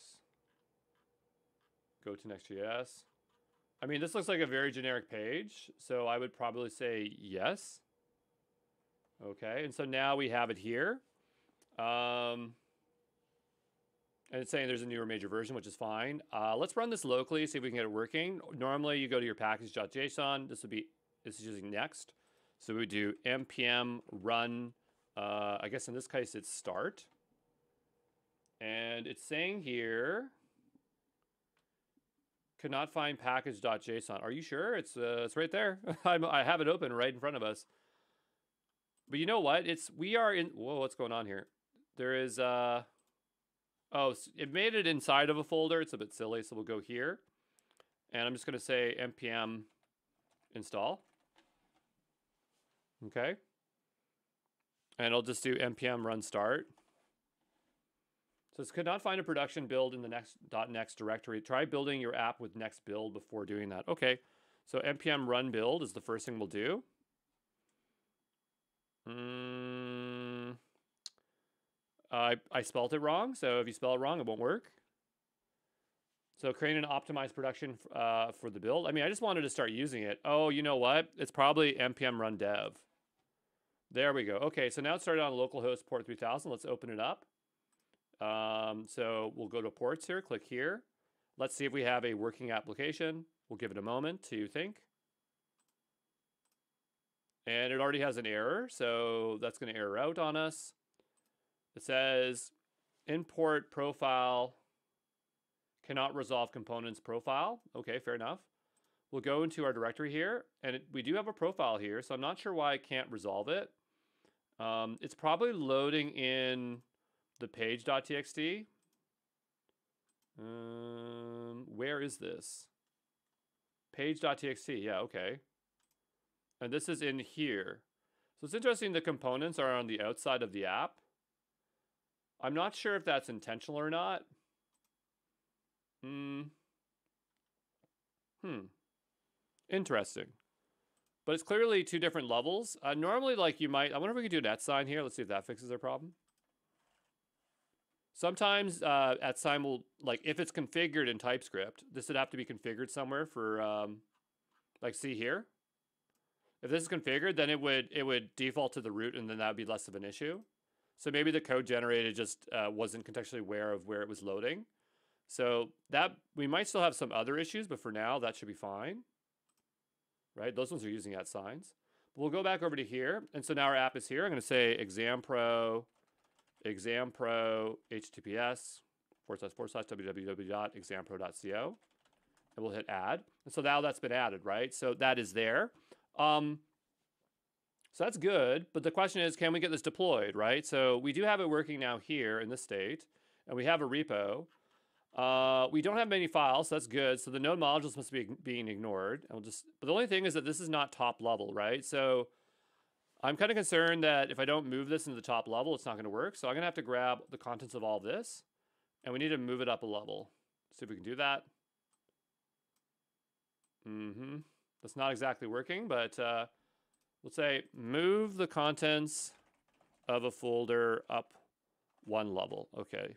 Go to Next.js. I mean, this looks like a very generic page, so I would probably say yes. Okay, and so now we have it here. And it's saying there's a newer major version, which is fine. Let's run this locally, see if we can get it working. Normally, you go to your package.json. This is using Next. So we do npm run, I guess in this case, it's start. And it's saying here, could not find package.json. Are you sure? It's right there. I have it open right in front of us. But you know what? We are in, whoa, what's going on here? There is, oh, it made it inside of a folder. It's a bit silly, so we'll go here. And I'm just going to say npm install. Okay. And I'll just do npm run start. So this could not find a production build in the next.next directory. Try building your app with next build before doing that. Okay. So npm run build is the first thing we'll do. I spelled it wrong, so if you spell it wrong, it won't work. So creating an optimized production for the build. I mean, I just wanted to start using it. Oh, you know what? It's probably npm run dev. There we go. Okay, so now it started on localhost port 3000. Let's open it up. So we'll go to ports here, click here. Let's see if we have a working application. We'll give it a moment to think. And it already has an error, so that's going to error out on us. It says import profile cannot resolve components profile. Okay, fair enough. We'll go into our directory here, and we do have a profile here, so I'm not sure why I can't resolve it. It's probably loading in the page.txt. Where is this? Page.txt, yeah, okay. And this is in here. So it's interesting the components are on the outside of the app. I'm not sure if that's intentional or not. Interesting. But it's clearly two different levels. Normally, like you might, I wonder if we could do an @ sign here. Let's see if that fixes our problem. Sometimes @ sign will, like if it's configured in TypeScript, this would have to be configured somewhere for, like see here. If this is configured, then it would default to the root, and then that would be less of an issue. So maybe the code generated just wasn't contextually aware of where it was loading. So that we might still have some other issues, but for now that should be fine. Right? Those ones are using @ signs. But we'll go back over to here, and so now our app is here. I'm going to say exam pro HTTPS www.exampro.co. And we'll hit add. And so now that's been added, right? So that is there. So that's good. But the question is, can we get this deployed, right? So we do have it working now here in this state. And we have a repo. We don't have many files, so that's good. So the node modules must be being ignored. And but the only thing is that this is not top level, right? So I'm kind of concerned that if I don't move this into the top level, it's not going to work. So I'm going to have to grab the contents of all of this, and we need to move it up a level. See if we can do that. That's not exactly working, but let's say move the contents of a folder up one level. Okay,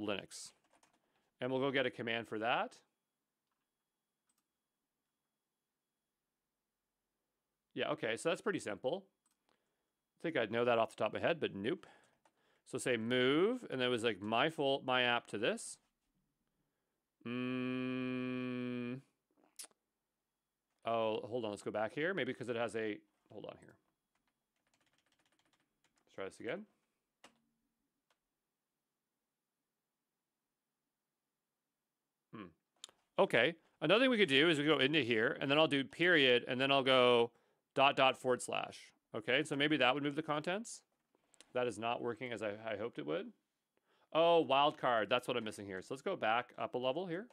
Linux. And we'll go get a command for that. Yeah, okay, so that's pretty simple. I think I'd know that off the top of my head, but nope. So say move, and then it was like my app to this. Oh, hold on, let's go back here. Maybe because it has a, hold on here. Let's try this again. Okay, another thing we could do is we go into here, and then I'll do period, and then I'll go ... Okay, so maybe that would move the contents. That is not working as I hoped it would. Oh, wildcard, that's what I'm missing here. So let's go back up a level here.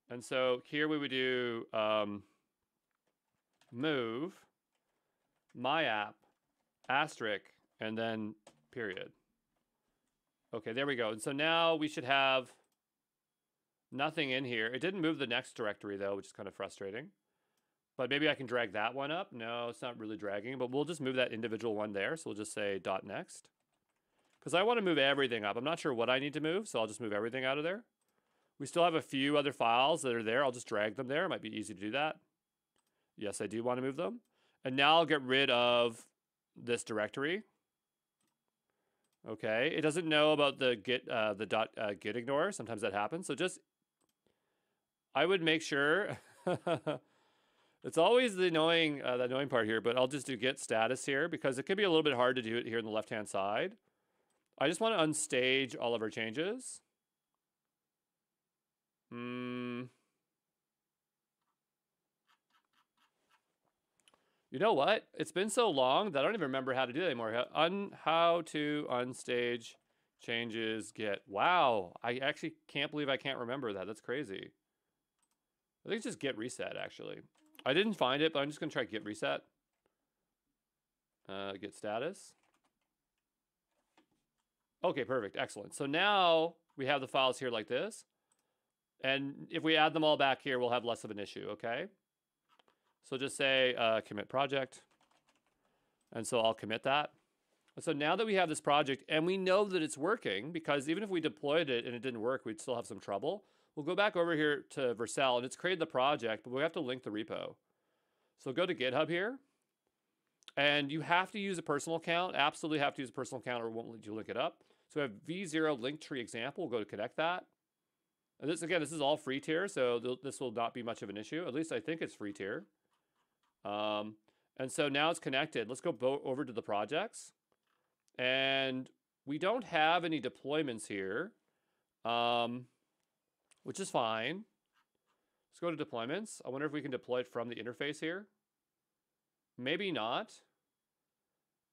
And so here we would do move my app asterisk and then period. Okay, there we go. And so now we should have nothing in here. It didn't move the next directory though, which is kind of frustrating. But maybe I can drag that one up. No, it's not really dragging, but we'll just move that individual one there. So we'll just say .next. Because I want to move everything up. I'm not sure what I need to move, so I'll just move everything out of there. We still have a few other files that are there. I'll just drag them there. It might be easy to do that. Yes, I do want to move them. And now I'll get rid of this directory. Okay, it doesn't know about the git git ignore. Sometimes that happens. So just, I would make sure. It's always the annoying part here, but I'll just do git status here because it could be a little bit hard to do it here on the left-hand side. I just want to unstage all of our changes. You know what? It's been so long that I don't even remember how to do that anymore. How to unstage changes git. Wow, I actually can't believe I can't remember that. That's crazy. I think it's just git reset, actually. I didn't find it, but I'm just going to try git reset. Git status. Okay, perfect. Excellent. So now we have the files here like this. And if we add them all back here, we'll have less of an issue, okay? So just say commit project. And so I'll commit that. And so now that we have this project and we know that it's working, because even if we deployed it and it didn't work, we'd still have some trouble. We'll go back over here to Vercel, and it's created the project, but we have to link the repo. So go to GitHub here, and you have to use a personal account. Absolutely have to use a personal account or it won't let you link it up. So we have V0 link tree example. We'll go to connect that. And this, again, this is all free tier, so this will not be much of an issue. At least I think it's free tier. And so now it's connected. Let's go over to the projects. And we don't have any deployments here. Which is fine. Let's go to deployments. I wonder if we can deploy it from the interface here. Maybe not.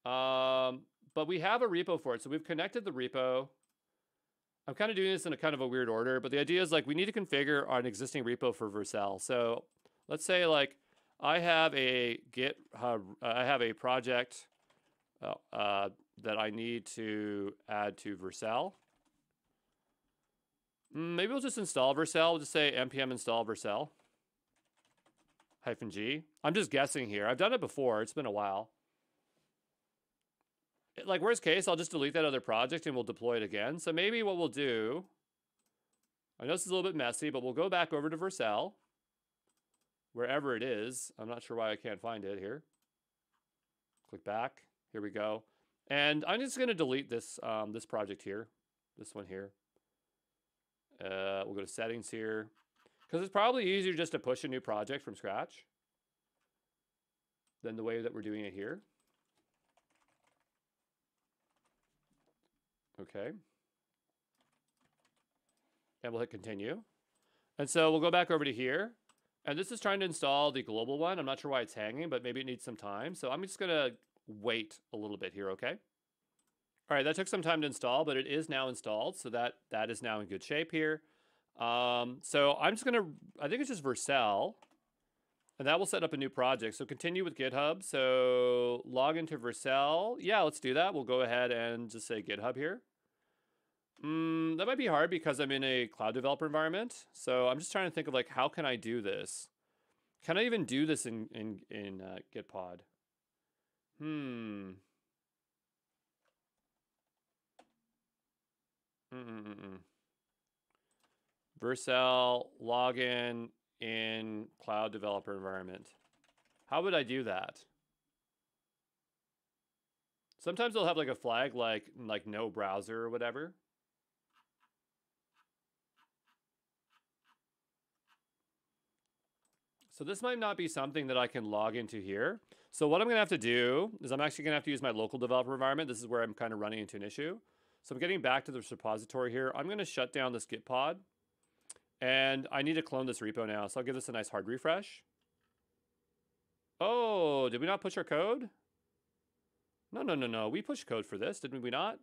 But we have a repo for it. So we've connected the repo. I'm kind of doing this in a kind of a weird order, but the idea is like we need to configure an existing repo for Vercel. So let's say like I have a project that I need to add to Vercel. Maybe we'll just install Vercel. We'll just say npm install Vercel -g. I'm just guessing here. I've done it before. It's been a while. Like worst case, I'll just delete that other project and we'll deploy it again. So maybe what we'll do, I know this is a little bit messy, but we'll go back over to Vercel, wherever it is. I'm not sure why I can't find it here. Click back. Here we go. And I'm just going to delete this, this project here, this one here. We'll go to settings here because it's probably easier just to push a new project from scratch than the way that we're doing it here. Okay. and we'll hit continue. And so we'll go back over to here. And this is trying to install the global one. I'm not sure why it's hanging, but maybe it needs some time. So I'm just going to wait a little bit here, okay? All right, that took some time to install, but it is now installed. So that is now in good shape here. So I'm just going to, I think it's just Vercel. And that will set up a new project. So continue with GitHub. So log into Vercel. Yeah, let's do that. We'll go ahead and just say GitHub here. That might be hard because I'm in a cloud developer environment. So I'm just trying to think of like, how can I do this? Can I even do this in Gitpod? Vercel login in cloud developer environment. How would I do that? Sometimes they'll have like a flag like no browser or whatever. So this might not be something that I can log into here. So what I'm going to have to do is I'm actually going to have to use my local developer environment. This is where I'm kind of running into an issue. So I'm getting back to this repository here. I'm going to shut down this Git pod. And I need to clone this repo now. So I'll give this a nice hard refresh. Oh, did we not push our code? No. We pushed code for this, didn't we not?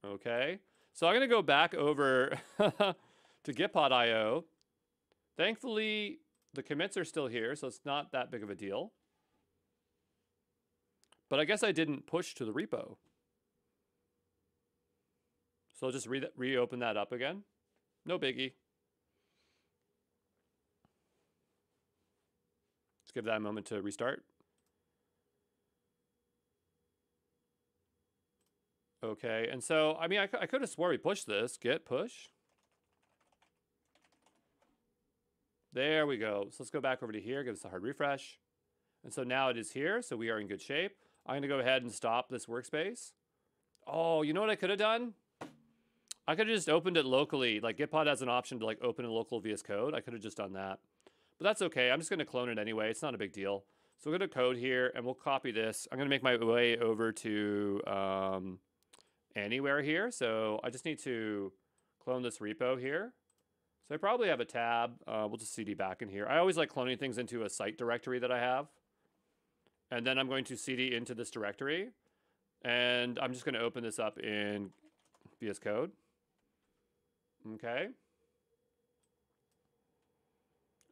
Okay. So I'm going to go back over to gitpod.io. Thankfully, the commits are still here, so it's not that big of a deal. But I guess I didn't push to the repo. So I'll just reopen that up again. No biggie. Let's give that a moment to restart. Okay, and so, I mean, I could have swore we pushed this. Git push. There we go. So let's go back over to here, give us a hard refresh. And so now it is here, so we are in good shape. I'm going to go ahead and stop this workspace. Oh, you know what I could have done? I could have just opened it locally. Like Gitpod has an option to like open a local VS Code. I could have just done that. But that's okay. I'm just going to clone it anyway. It's not a big deal. So we'll go to code here and we'll copy this. I'm going to make my way over to anywhere here. So I just need to clone this repo here. So I probably have a tab. We'll just cd back in here. I always like cloning things into a site directory that I have. And then I'm going to cd into this directory. And I'm just going to open this up in VS Code. Okay.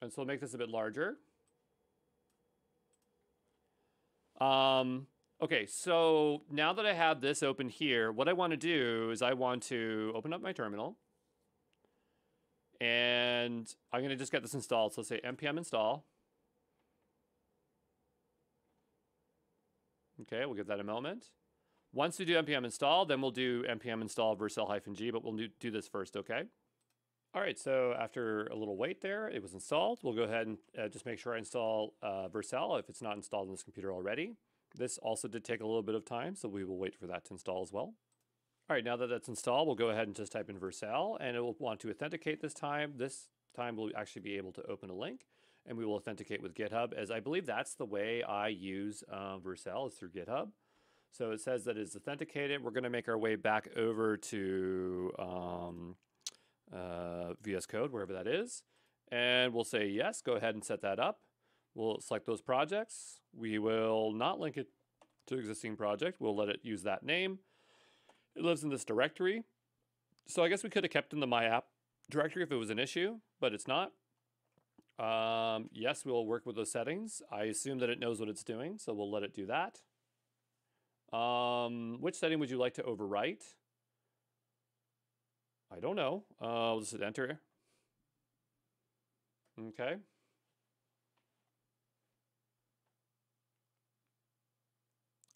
And so we'll make this a bit larger. Okay, so now that I have this open here, what I want to do is I want to open up my terminal. And I'm going to just get this installed. So say npm install. Okay, we'll give that a moment. Once we do npm install, then we'll do npm install vercel-g, but we'll do this first, okay? All right, so after a little wait there, it was installed. We'll go ahead and just make sure I install Vercel if it's not installed on this computer already. This also did take a little bit of time, so we will wait for that to install as well. All right, now that that's installed, we'll go ahead and just type in Vercel, and it will want to authenticate this time. This time we'll actually be able to open a link, and we will authenticate with GitHub, as I believe that's the way I use Vercel, is through GitHub. So it says that it's authenticated. We're going to make our way back over to VS Code, wherever that is. And we'll say yes, go ahead and set that up. We'll select those projects. We will not link it to existing project. We'll let it use that name. It lives in this directory. So I guess we could have kept in the my app directory if it was an issue, but it's not. Yes, we'll work with those settings. I assume that it knows what it's doing, so we'll let it do that. Which setting would you like to overwrite? I don't know. We'll just hit enter. Okay.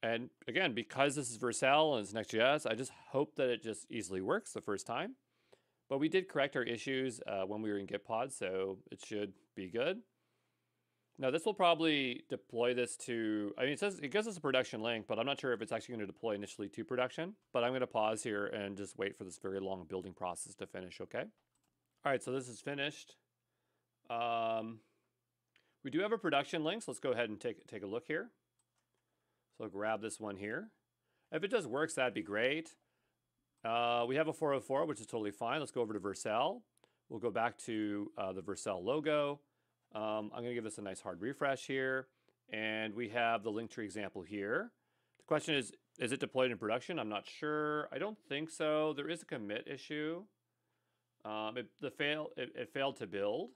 And again, because this is Vercel and it's Next.js, I just hope that it just easily works the first time. But we did correct our issues when we were in Gitpod, so it should be good. Now this will probably deploy this to, I mean, it gives us a production link, but I'm not sure if it's actually going to deploy initially to production. But I'm going to pause here and just wait for this very long building process to finish, okay? All right, so this is finished. We do have a production link, so let's go ahead and take a look here. So I'll grab this one here. If it does works, that'd be great. We have a 404, which is totally fine. Let's go over to Vercel. We'll go back to the Vercel logo. I'm going to give this a nice hard refresh here. And we have the Linktree example here. The question is it deployed in production? I'm not sure. I don't think so. There is a commit issue. It failed to build.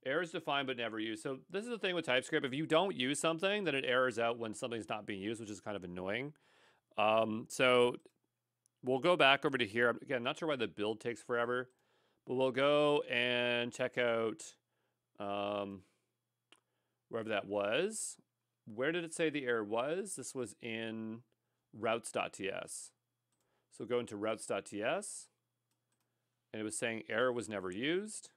Errors defined but never used. So this is the thing with TypeScript. If you don't use something, then it errors out when something's not being used, which is kind of annoying. So we'll go back over to here. Again, not sure why the build takes forever, but we'll go and check out wherever that was. Where did it say the error was? This was in routes.ts. So go into routes.ts, and it was saying error was never used.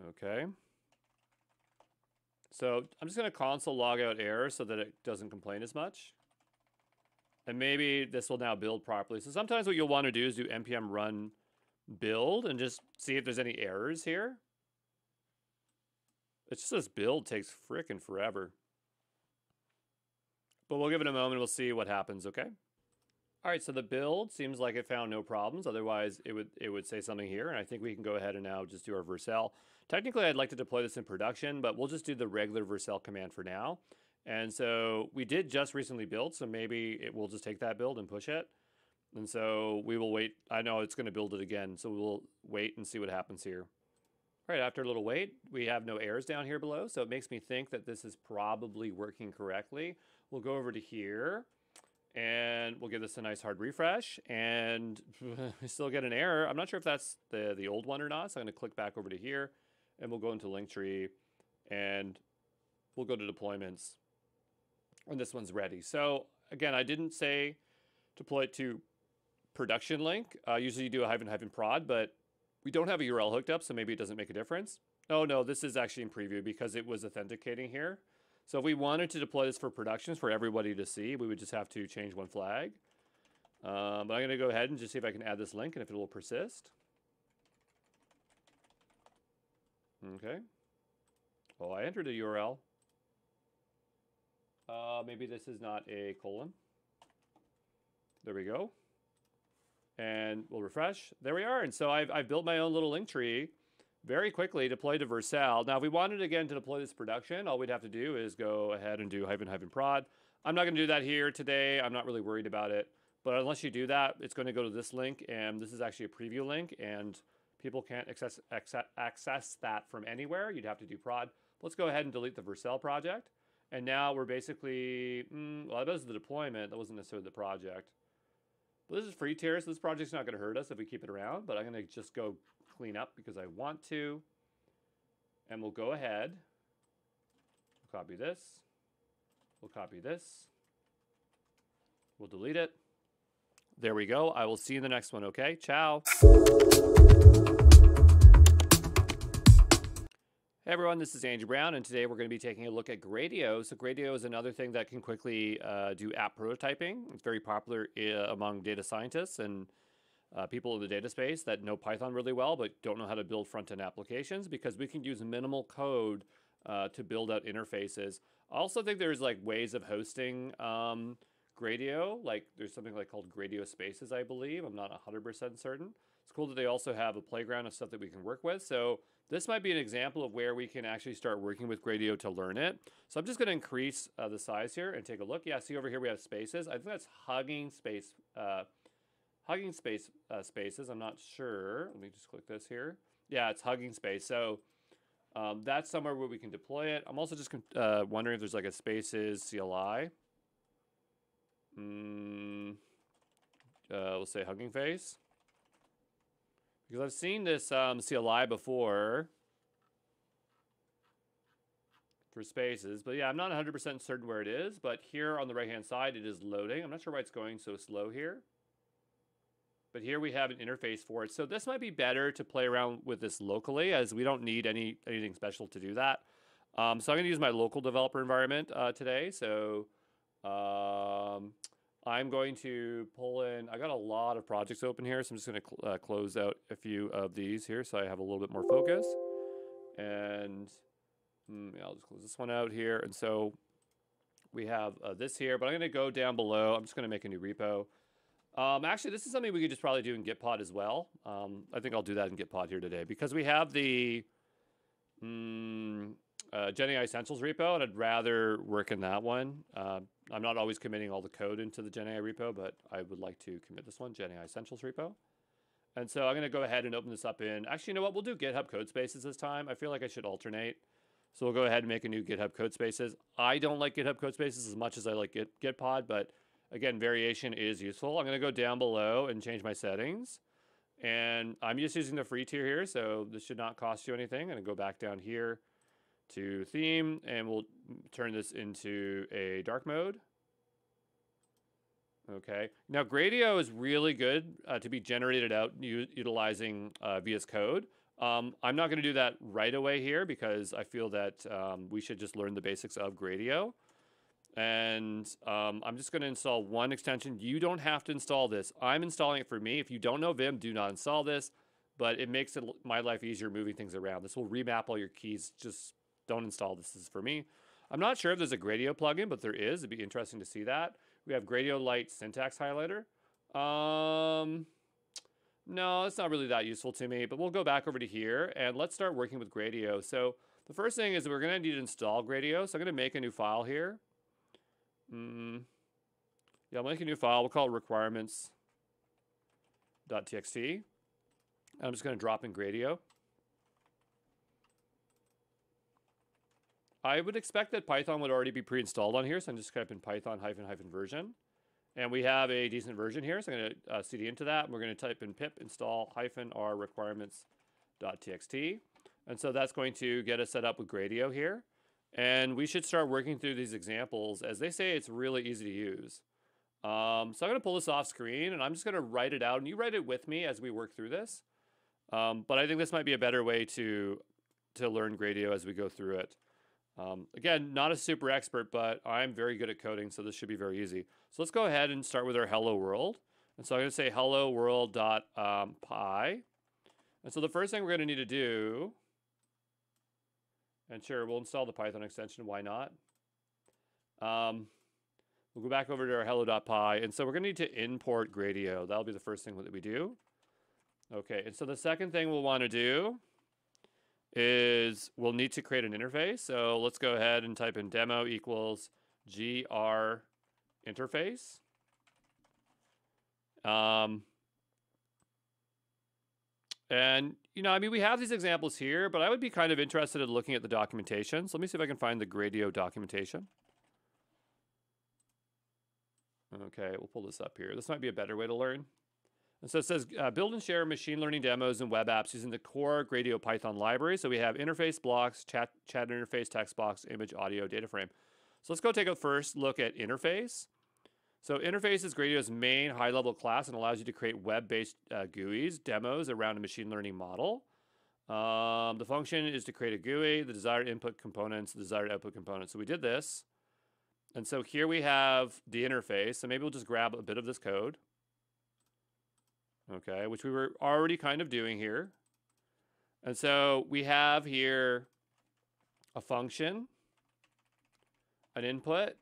Okay. So I'm just going to console log out error so that it doesn't complain as much. And maybe this will now build properly. So sometimes what you'll want to do is do npm run build and just see if there's any errors here. It's just this build takes frickin' forever. But we'll give it a moment. We'll see what happens, okay? All right, so the build seems like it found no problems. Otherwise, it would say something here. And I think we can go ahead and now just do our Vercel. Technically, I'd like to deploy this in production, but we'll just do the regular Vercel command for now. And so we did just recently build, so maybe it will just take that build and push it. And so we will wait. I know it's going to build it again, so we'll wait and see what happens here. All right, after a little wait, we have no errors down here below, so it makes me think that this is probably working correctly. We'll go over to here, and we'll give this a nice hard refresh, and we still get an error. I'm not sure if that's the old one or not, so I'm going to click back over to here, and we'll go into Linktree, and we'll go to deployments, and this one's ready. So again, I didn't say deploy it to production link. Usually you do a -- prod, but we don't have a URL hooked up, so maybe it doesn't make a difference. Oh no, this is actually in preview because it was authenticating here. So if we wanted to deploy this for productions for everybody to see, we would just have to change one flag. But I'm going to go ahead and just see if I can add this link and if it will persist. Okay. Oh, I entered a URL. Maybe this is not a colon. There we go. And we'll refresh. There we are. And so I've built my own little link tree very quickly, deployed to Vercel. Now, if we wanted, again, to deploy this to production, all we'd have to do is go ahead and do -- prod. I'm not going to do that here today. I'm not really worried about it. But unless you do that, it's going to go to this link. And this is actually a preview link. And people can't access that from anywhere. You'd have to do prod. Let's go ahead and delete the Vercel project. And now we're basically, well, that was the deployment. That wasn't necessarily the project. But this is free tier, so this project's not going to hurt us if we keep it around. But I'm going to just go clean up because I want to. And we'll go ahead. We'll copy this. We'll copy this. We'll delete it. There we go. I will see you in the next one, okay? Ciao. Hey everyone, this is Andrew Brown, and today we're going to be taking a look at Gradio. So Gradio is another thing that can quickly do app prototyping. It's very popular among data scientists and people in the data space that know Python really well but don't know how to build front-end applications because we can use minimal code to build out interfaces. I also think there's like ways of hosting Gradio. Like there's something like called Gradio Spaces, I believe. I'm not 100% certain. It's cool that they also have a playground of stuff that we can work with. So this might be an example of where we can actually start working with Gradio to learn it. So I'm just going to increase the size here and take a look. Yeah, see over here we have spaces. I think that's Hugging Spaces. I'm not sure. Let me just click this here. Yeah, it's Hugging Space. So that's somewhere where we can deploy it. I'm also just wondering if there's like a Spaces CLI. We'll say Hugging Face. Because I've seen this CLI before for spaces. But yeah, I'm not 100% certain where it is. But here on the right-hand side, it is loading. I'm not sure why it's going so slow here. But here we have an interface for it. So this might be better to play around with this locally as we don't need anything special to do that. So I'm going to use my local developer environment today. So I'm going to pull in, I got a lot of projects open here, so I'm just going to close out a few of these here so I have a little bit more focus. And Yeah, I'll just close this one out here. And so we have this here, but I'm going to go down below. I'm just going to make a new repo. Actually, this is something we could just probably do in Gitpod as well. I think I'll do that in Gitpod here today because we have the GenAI Essentials repo, and I'd rather work in that one. I'm not always committing all the code into the GenAI repo, but I would like to commit this one, GenAI Essentials repo. And so I'm going to go ahead and open this up in, actually, you know what? We'll do GitHub Codespaces this time. I feel like I should alternate. So we'll go ahead and make a new GitHub Codespaces. I don't like GitHub Codespaces as much as I like Gitpod, but again, variation is useful. I'm going to go down below and change my settings. And I'm just using the free tier here, so this should not cost you anything. I'm going to go back down here to theme, and we'll turn this into a dark mode. Okay. Now, Gradio is really good to be generated out utilizing VS Code. I'm not going to do that right away here because I feel that we should just learn the basics of Gradio. And I'm just going to install one extension. You don't have to install this. I'm installing it for me. If you don't know Vim, do not install this. But it makes my life easier moving things around. This will remap all your keys. Just don't install this. This is for me. I'm not sure if there's a Gradio plugin, but there is. It'd be interesting to see that. We have Gradio Lite Syntax Highlighter. No, it's not really that useful to me, but we'll go back over to here and let's start working with Gradio. So the first thing is we're going to need to install Gradio. So I'm going to make a new file here. Yeah, I'll make a new file. We'll call it requirements.txt. I'm just going to drop in Gradio. I would expect that Python would already be pre-installed on here, so I'm just typing Python --- version. And we have a decent version here, so I'm going to cd into that. And we're going to type in pip install -r requirements.txt. And so that's going to get us set up with Gradio here. And we should start working through these examples. As they say, it's really easy to use. So I'm going to pull this off screen, and I'm just going to write it out. And you write it with me as we work through this. But I think this might be a better way to learn Gradio as we go through it. Again, not a super expert, but I'm very good at coding, so this should be very easy. So let's go ahead and start with our hello world. And so I'm going to say hello world.py. And so the first thing we're going to need to do, and sure, we'll install the Python extension, why not? We'll go back over to our hello.py, and so we're going to need to import Gradio. That'll be the first thing that we do. Okay, and so the second thing we'll want to do is we'll need to create an interface. So let's go ahead and type in demo equals gr interface. And, you know, I mean, we have these examples here, but I would be kind of interested in looking at the documentation. So let me see if I can find the Gradio documentation. Okay, we'll pull this up here. This might be a better way to learn. And so it says, build and share machine learning demos and web apps using the core Gradio Python library. So we have interface blocks, chat interface, text box, image, audio, data frame. So let's go take a first look at interface. So interface is Gradio's main high-level class and allows you to create web-based GUIs, demos around a machine learning model. The function is to create a GUI, the desired input components, the desired output components. So we did this. And so here we have the interface. So maybe we'll just grab a bit of this code. Okay, which we were already kind of doing here. And so we have here a function, an input,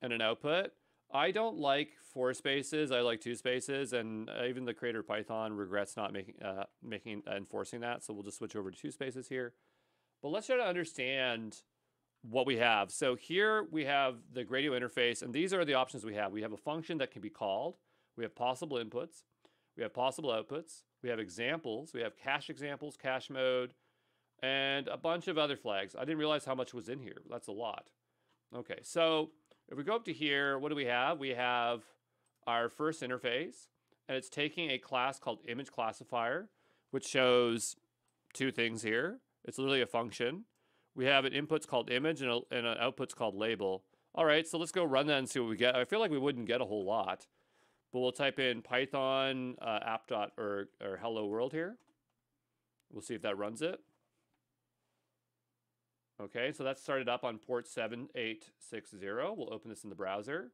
and an output. I don't like 4 spaces. I like 2 spaces, and even the creator Python regrets not enforcing that. So we'll just switch over to 2 spaces here. But let's try to understand what we have. So here we have the Gradio interface, and these are the options we have. We have a function that can be called. We have possible inputs. We have possible outputs. We have examples. We have cache examples, cache mode, and a bunch of other flags. I didn't realize how much was in here. That's a lot. Okay, so if we go up to here, what do we have? We have our first interface, and it's taking a class called image classifier, which shows 2 things here. It's literally a function. We have an input's called image and an output's called label. All right, so let's go run that and see what we get. I feel like we wouldn't get a whole lot. But we'll type in Python app or hello world here. We'll see if that runs it. Okay, so that's started up on port 7860. We'll open this in the browser.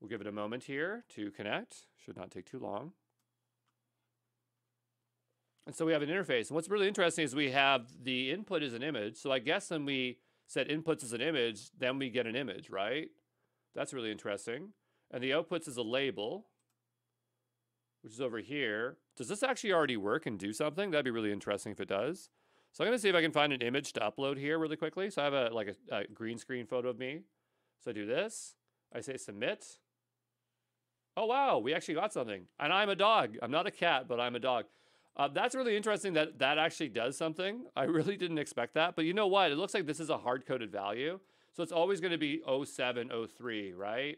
We'll give it a moment here to connect. Should not take too long. And so we have an interface. And what's really interesting is we have the input is an image. So I guess when we set inputs as an image, then we get an image, right? That's really interesting. And the outputs is a label, which is over here. Does this actually already work and do something? That'd be really interesting if it does. So I'm going to see if I can find an image to upload here really quickly. So I have a green screen photo of me. So I do this. I say submit. Oh, wow, we actually got something. And I'm a dog. I'm not a cat, but I'm a dog. That's really interesting that that actually does something. I really didn't expect that. But you know what? It looks like this is a hard-coded value. So it's always going to be 0703, right?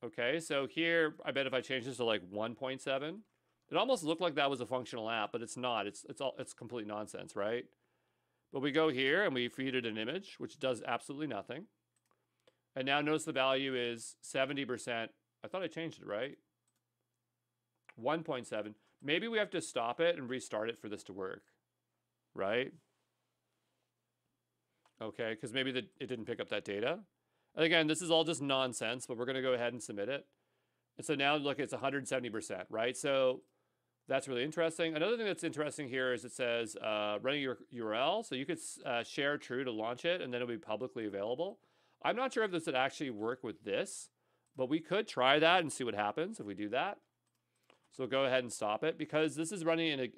Okay, so here, I bet if I change this to like 1.7, it almost looked like that was a functional app, but it's not. It's complete nonsense, right? But we go here and we feed it an image, which does absolutely nothing. And now notice the value is 70%. I thought I changed it, right? 1.7. Maybe we have to stop it and restart it for this to work, right? Okay, because maybe it didn't pick up that data. And again, this is all just nonsense, but we're going to go ahead and submit it. And so now look, it's 170%, right? So that's really interesting. Another thing that's interesting here is it says running your URL. So you could share true to launch it, and then it'll be publicly available. I'm not sure if this would actually work with this, but we could try that and see what happens if we do that. So we'll go ahead and stop it because this is running in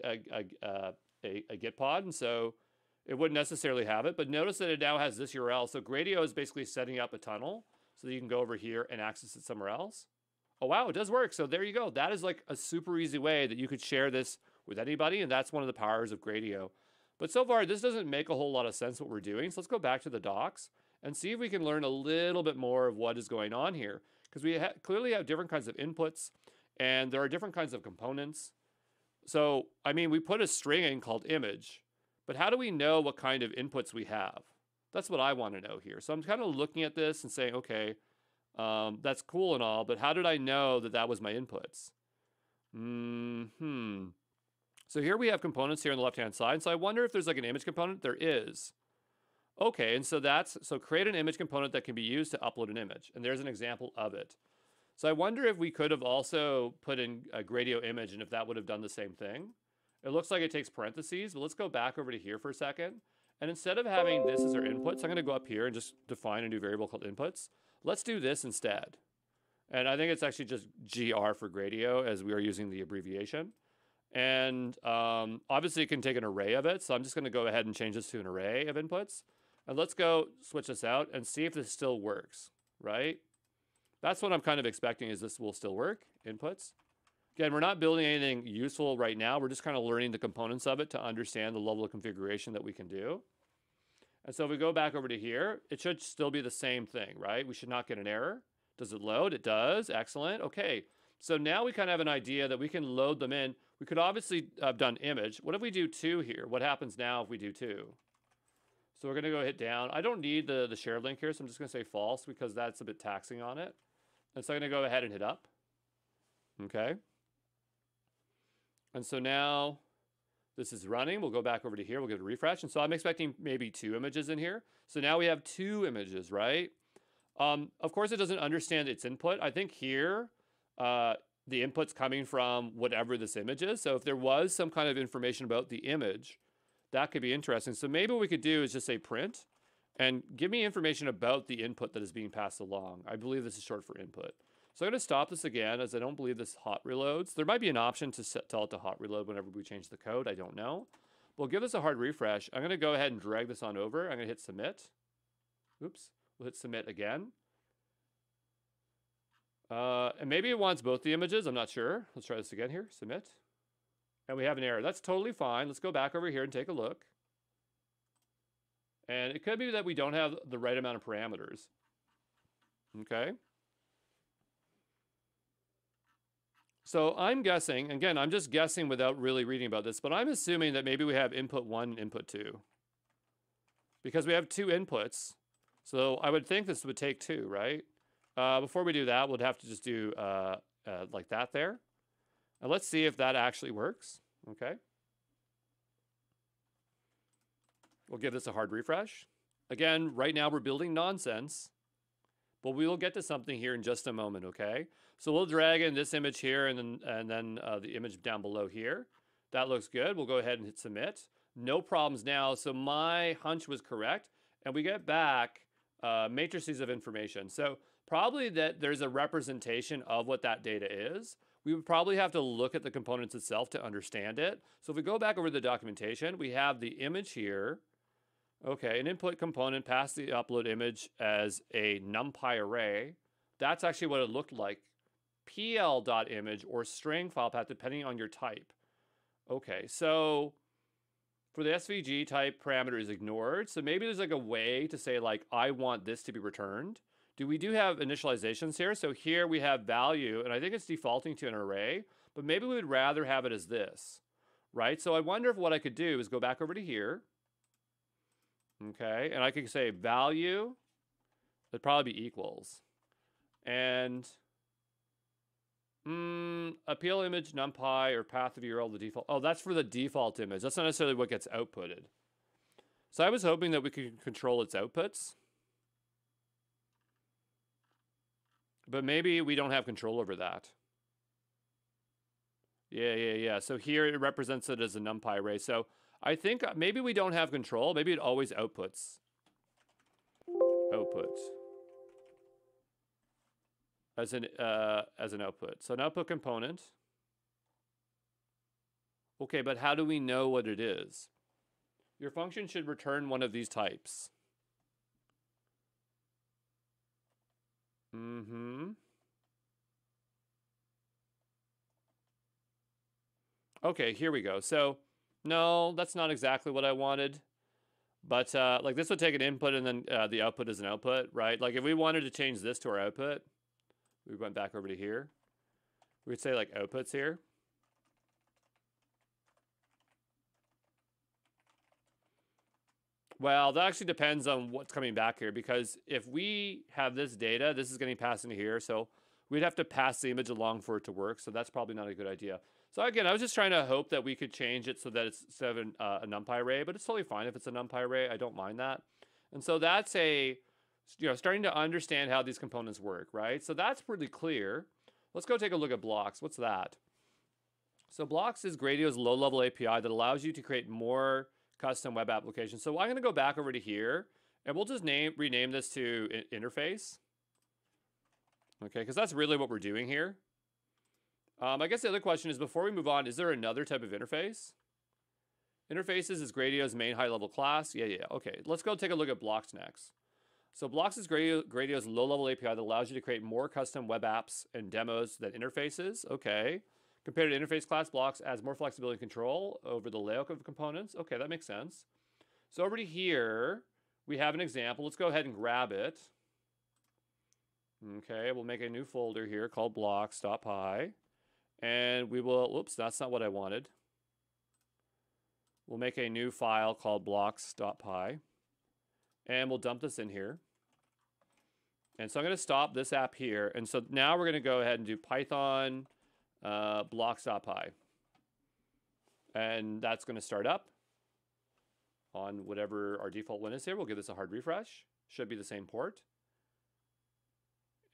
a Git pod, and so it wouldn't necessarily have it. But notice that it now has this URL. So Gradio is basically setting up a tunnel so that you can go over here and access it somewhere else. Oh, wow, it does work. So there you go. That is like a super easy way that you could share this with anybody, and that's one of the powers of Gradio. But so far, this doesn't make a whole lot of sense what we're doing. So let's go back to the docs and see if we can learn a little bit more of what is going on here. Because we clearly have different kinds of inputs, and there are different kinds of components. So, I mean, we put a string in called image, but how do we know what kind of inputs we have? That's what I want to know here. So I'm kind of looking at this and saying, okay, that's cool and all, but how did I know that that was my inputs? So here we have components here on the left-hand side. So I wonder if there's like an image component. There is. Okay, and so create an image component that can be used to upload an image. And there's an example of it. So I wonder if we could have also put in a Gradio image and if that would have done the same thing. It looks like it takes parentheses, but let's go back over to here for a second. And instead of having this as our inputs, I'm going to go up here and just define a new variable called inputs. Let's do this instead. And I think it's actually just GR for Gradio as we are using the abbreviation. And obviously it can take an array of it. So I'm just going to go ahead and change this to an array of inputs. And let's go switch this out and see if this still works, right? That's what I'm kind of expecting is this will still work, inputs. Again, we're not building anything useful right now. We're just kind of learning the components of it to understand the level of configuration that we can do. And so if we go back over to here, it should still be the same thing, right? We should not get an error. Does it load? It does. Excellent. Okay. So now we kind of have an idea that we can load them in. We could obviously have done image. What if we do 2 here? What happens now if we do 2? So we're going to go hit down. I don't need the share link here, so I'm just going to say false because that's a bit taxing on it. And so I'm going to go ahead and hit up. Okay. And so now this is running. We'll go back over to here. We'll give it a refresh. And so I'm expecting maybe 2 images in here. So now we have 2 images, right? Of course, it doesn't understand its input. I think here, the input's coming from whatever this image is. So if there was some kind of information about the image, that could be interesting. So maybe what we could do is just say print and give me information about the input that is being passed along. I believe this is short for input. So I'm going to stop this again as I don't believe this hot reloads. There might be an option to tell it to hot reload whenever we change the code. I don't know. We'll give this a hard refresh. I'm going to go ahead and drag this on over. I'm going to hit submit. Oops. We'll hit submit again. And maybe it wants both the images. I'm not sure. Let's try this again here. Submit. And we have an error. That's totally fine. Let's go back over here and take a look. And it could be that we don't have the right amount of parameters. Okay. So I'm guessing, again, I'm just guessing without really reading about this, but I'm assuming that maybe we have input 1 and input 2. Because we have 2 inputs. So I would think this would take 2, right? Before we do that, we'll have to just do like that there. And let's see if that actually works. Okay. We'll give this a hard refresh. Again, right now we're building nonsense, but we will get to something here in just a moment, okay? So we'll drag in this image here and then the image down below here. That looks good. We'll go ahead and hit submit. No problems now. So my hunch was correct. And we get back matrices of information. So probably that there's a representation of what that data is. We would probably have to look at the components itself to understand it. So if we go back over the documentation, we have the image here. Okay, an input component passed the upload image as a NumPy array. That's actually what it looked like. pl.image or string file path, depending on your type. Okay, so for the SVG type parameter is ignored. So maybe there's like a way to say like, I want this to be returned. We do have initializations here. So here we have value, and I think it's defaulting to an array, but maybe we would rather have it as this, right? So I wonder if what I could do is go back over to here. Okay, and I could say value, it'd probably be equals. And appeal image NumPy or path of URL, the default. Oh, that's for the default image. That's not necessarily what gets outputted. So I was hoping that we could control its outputs. But maybe we don't have control over that. Yeah. So here it represents it as a NumPy array. So I think maybe we don't have control. Maybe it always outputs. Output. As an output. So an output component. Okay, but how do we know what it is? Your function should return one of these types. Okay, here we go. So no, that's not exactly what I wanted. But like this would take an input and then the output is an output, right? Like if we wanted to change this to our output, we went back over to here. We'd say like outputs here. Well, that actually depends on what's coming back here, because if we have this data, this is getting passed into here. So we'd have to pass the image along for it to work. So that's probably not a good idea. So again, I was just trying to hope that we could change it so that it's instead of a NumPy array, but it's totally fine if it's a NumPy array. I don't mind that. And so that's starting to understand how these components work, right? So that's pretty clear. Let's go take a look at blocks. What's that? So blocks is Gradio's low-level API that allows you to create more custom web applications. So I'm going to go back over to here, and we'll just rename this to interface. Okay, because that's really what we're doing here. I guess the other question is, before we move on, is there another type of interface? Interfaces is Gradio's main high-level class. Yeah. Okay, let's go take a look at blocks next. So blocks is Gradio's low-level API that allows you to create more custom web apps and demos than interfaces. Okay. Compared to interface class, blocks adds more flexibility and control over the layout of components. Okay, that makes sense. So over to here, we have an example. Let's go ahead and grab it. Okay, we'll make a new folder here called blocks.py. And we will, whoops, that's not what I wanted. We'll make a new file called blocks.py. And we'll dump this in here. And so I'm going to stop this app here. And so now we're going to go ahead and do Python blocks.py. And that's going to start up on whatever our default one is here. We'll give this a hard refresh. Should be the same port.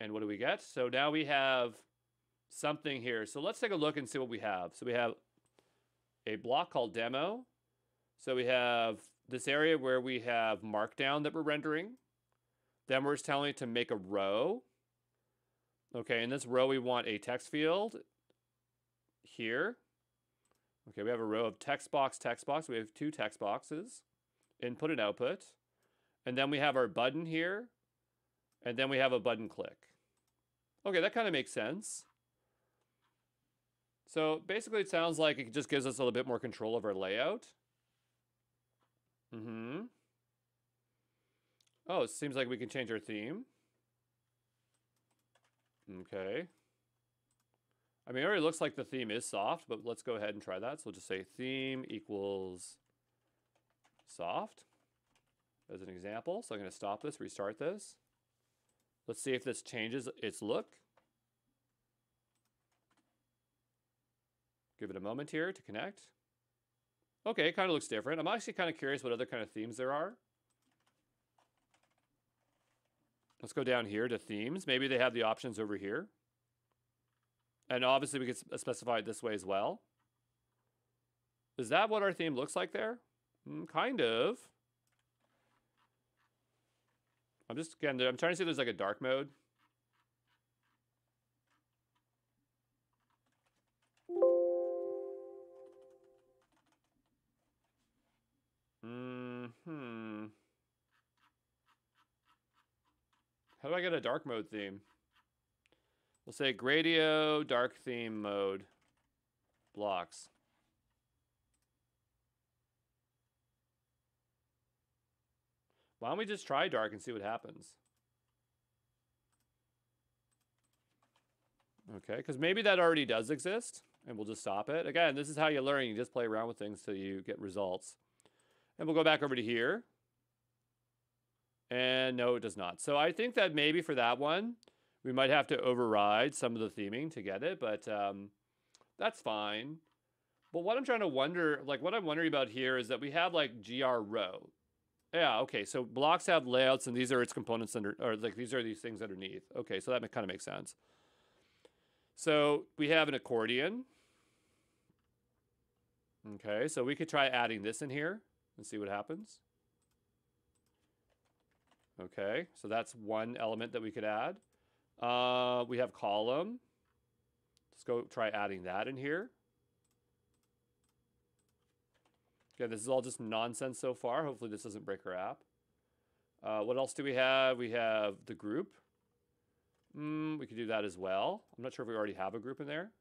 And what do we get? So now we have something here. So let's take a look and see what we have. So we have a block called demo. So we have this area where we have markdown that we're rendering. Then we're telling it to make a row. Okay, in this row we want a text field here. Okay, we have a row of text box. We have two text boxes, input and output. And then we have our button here. And then we have a button click. Okay, that kind of makes sense. So basically it sounds like it just gives us a little bit more control of our layout. Oh, it seems like we can change our theme. Okay. I mean, it already looks like the theme is soft, but let's go ahead and try that. So we'll just say theme equals soft as an example. So I'm going to stop this, restart this. Let's see if this changes its look. Give it a moment here to connect. Okay, it kind of looks different. I'm actually kind of curious what other kind of themes there are. Let's go down here to themes. Maybe they have the options over here. And obviously we could specify it this way as well. Is that what our theme looks like there? Kind of. I'm trying to see if there's like a dark mode. How do I get a dark mode theme? We'll say Gradio dark theme mode blocks. Why don't we just try dark and see what happens? Okay, because maybe that already does exist, and we'll just stop it. Again, this is how you learn. You just play around with things till you get results. And we'll go back over to here. And no, it does not. So I think that maybe for that one, we might have to override some of the theming to get it, but that's fine. But what I'm trying to wonder, like what I'm wondering about here is that we have like gr row. Yeah, okay, so blocks have layouts and these are its components under, or like these are these things underneath. Okay, so that kind of makes sense. So we have an accordion. Okay, so we could try adding this in here and see what happens. Okay, so that's one element that we could add. We have column. Let's go try adding that in here. Okay, this is all just nonsense so far. Hopefully this doesn't break our app. What else do we have? We have the group. We could do that as well. I'm not sure if we already have a group in there.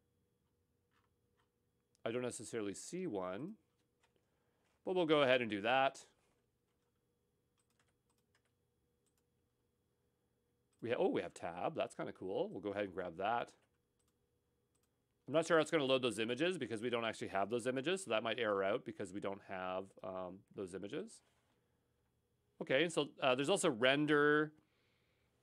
I don't necessarily see one, but we'll go ahead and do that. We have tab. That's kind of cool. We'll go ahead and grab that. I'm not sure how it's going to load those images because we don't actually have those images. So that might error out because we don't have those images. Okay, and so there's also render.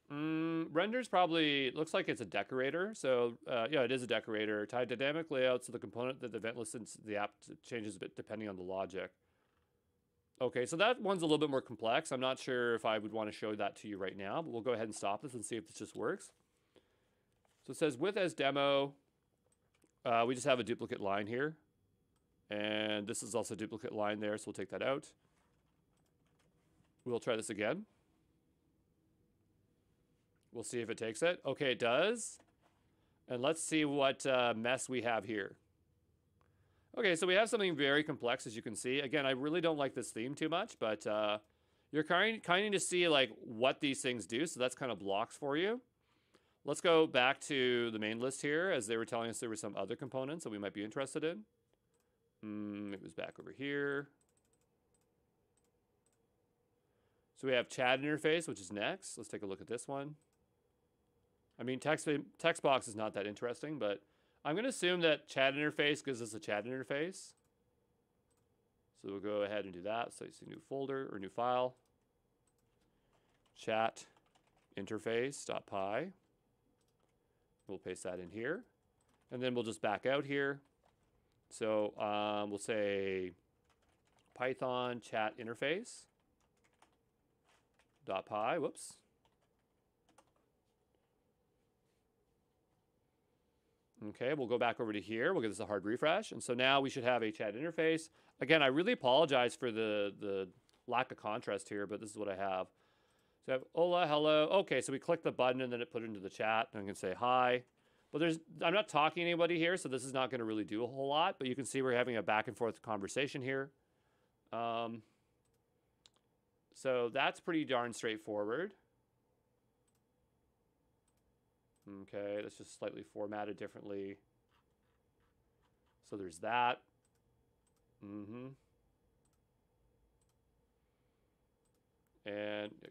Render's probably, looks like it's a decorator. So yeah, it is a decorator. Tie dynamic layout so the component that the event listens the app changes a bit depending on the logic. Okay, so that one's a little bit more complex. I'm not sure if I would want to show that to you right now, but we'll go ahead and stop this and see if this just works. So it says with as demo, we just have a duplicate line here. And this is also a duplicate line there, so we'll take that out. We'll try this again. We'll see if it takes it. Okay, it does. And let's see what mess we have here. Okay, so we have something very complex, as you can see. Again, I really don't like this theme too much, but you're kind of to see like what these things do. So that's kind of blocks for you. Let's go back to the main list here, as they were telling us there were some other components that we might be interested in. It was back over here. So we have chat interface, which is next. Let's take a look at this one. I mean, text box is not that interesting, but I'm going to assume that chat interface gives us a chat interface. So we'll go ahead and do that. So it's a new folder or new file. Chat interface.py. We'll paste that in here. And then we'll just back out here. So we'll say Python chat interface. .py, whoops. Okay, we'll go back over to here. We'll give this a hard refresh. And so now we should have a chat interface. Again, I really apologize for the lack of contrast here, but this is what I have. So I have hola, hello. Okay, so we click the button and then it put it into the chat. And I can say hi. But I'm not talking to anybody here, so this is not going to really do a whole lot. But you can see we're having a back and forth conversation here. So that's pretty darn straightforward. Okay, that's just slightly formatted differently. So there's that. And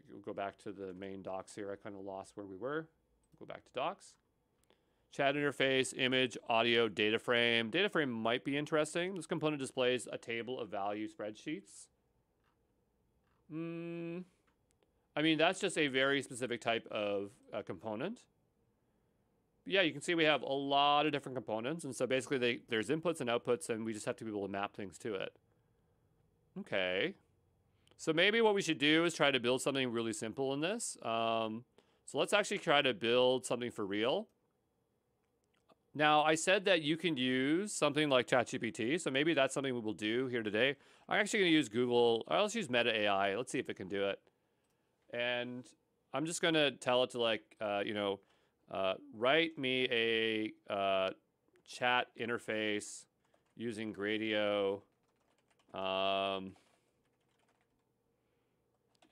we'll go back to the main docs here. I kind of lost where we were. Go back to docs. Chat interface, image, audio, data frame. Data frame might be interesting. This component displays a table of value spreadsheets. I mean, that's just a very specific type of component. Yeah, you can see we have a lot of different components. And so basically there's inputs and outputs, and we just have to be able to map things to it. Okay. So maybe what we should do is try to build something really simple in this. So let's actually try to build something for real. Now, I said that you can use something like ChatGPT, so maybe that's something we will do here today. I'm actually going to use Google. Let's use Meta AI. Let's see if it can do it. And I'm just going to tell it to, like, write me a chat interface using Gradio.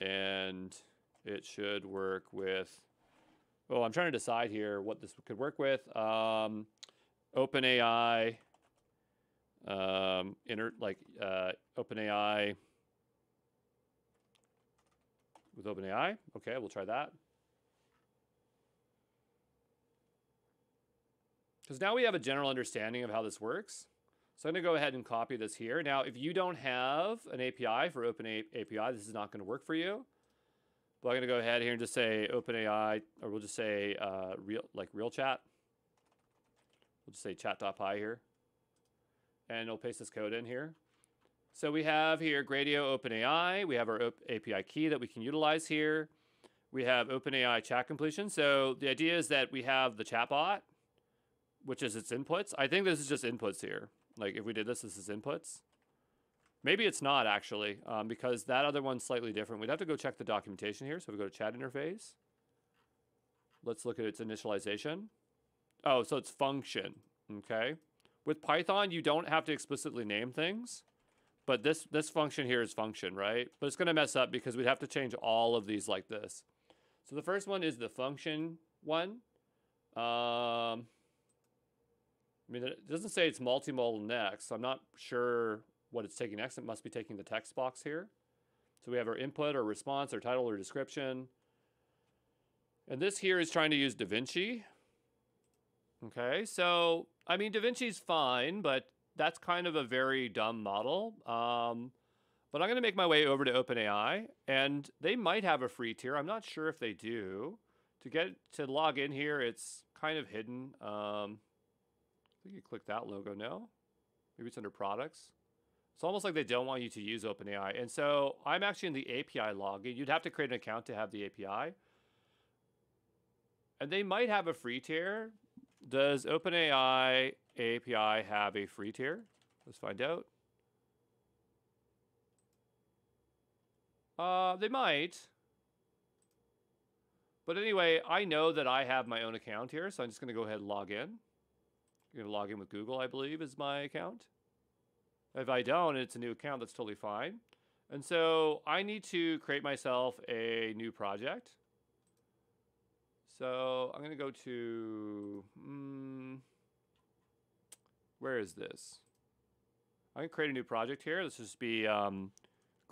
And it should work with, I'm trying to decide here what this could work with. OpenAI, OpenAI with OpenAI. Okay, we'll try that. Because now we have a general understanding of how this works. So I'm going to go ahead and copy this here. Now, if you don't have an API for OpenAPI, this is not going to work for you. But I'm going to go ahead here and just say OpenAI, or we'll just say real chat. We'll just say chat.py here. And we'll paste this code in here. So we have here Gradio OpenAI. We have our API key that we can utilize here. We have OpenAI chat completion. So the idea is that we have the chatbot, which is its inputs. I think this is just inputs here. Like if we did this is inputs. Maybe it's not actually, because that other one's slightly different. We'd have to go check the documentation here. So we go to chat interface. Let's look at its initialization. Oh, so it's function, okay? With Python, you don't have to explicitly name things, but this function here is function, right? But it's gonna mess up because we'd have to change all of these like this. So the first one is the function one. I mean, it doesn't say it's multimodal next, so I'm not sure what it's taking next. It must be taking the text box here. So we have our input or response or title or description. And this here is trying to use DaVinci. Okay, so, I mean, DaVinci's fine, but that's kind of a very dumb model. But I'm going to make my way over to OpenAI, and they might have a free tier. I'm not sure if they do. To log in here, it's kind of hidden. I think you click that logo, no? Maybe it's under products. It's almost like they don't want you to use OpenAI. And so I'm actually in the API login. You'd have to create an account to have the API. And they might have a free tier. Does OpenAI API have a free tier? Let's find out. They might. But anyway, I know that I have my own account here, so I'm just going to go ahead and log in. I'm going to log in with Google, I believe, is my account. If I don't, it's a new account, that's totally fine. And so I need to create myself a new project. So I'm going to go to, where is this? I'm going to create a new project here. This will just be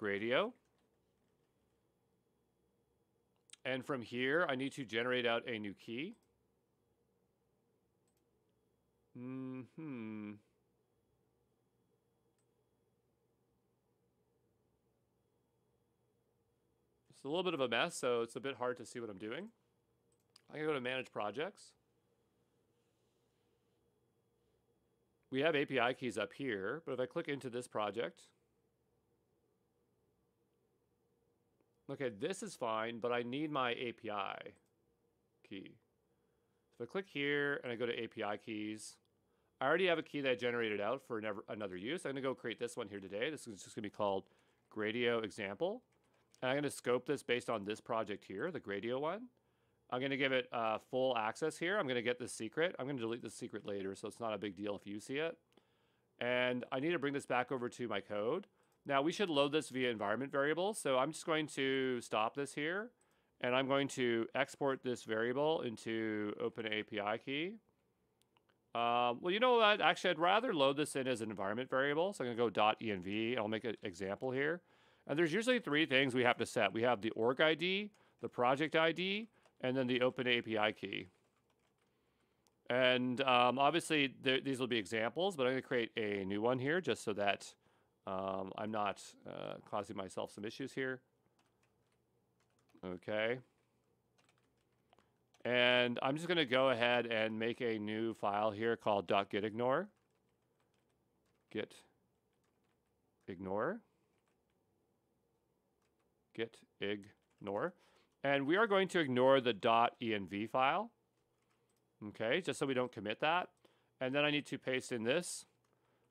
Gradio. And from here, I need to generate out a new key. It's a little bit of a mess, so it's a bit hard to see what I'm doing. I can go to Manage Projects. We have API keys up here, but if I click into this project, okay, this is fine, but I need my API key. So if I click here and I go to API keys, I already have a key that I generated out for another use. I'm going to go create this one here today. This is just going to be called Gradio Example. And I'm going to scope this based on this project here, the Gradio one. I'm going to give it full access here. I'm going to get this secret. I'm going to delete this secret later, so it's not a big deal if you see it. And I need to bring this back over to my code. Now, we should load this via environment variables. So I'm just going to stop this here. And I'm going to export this variable into OpenAPI key. Well, you know what? Actually, I'd rather load this in as an environment variable. So I'm going to go .env. I'll make an example here. And there's usually three things we have to set. We have the org ID, the project ID, and then the OpenAPI key. And obviously, these will be examples, but I'm going to create a new one here just so that I'm not causing myself some issues here. Okay. And I'm just going to go ahead and make a new file here called .getignore. Getignore. And we are going to ignore the .env file. Okay, just so we don't commit that. And then I need to paste in this.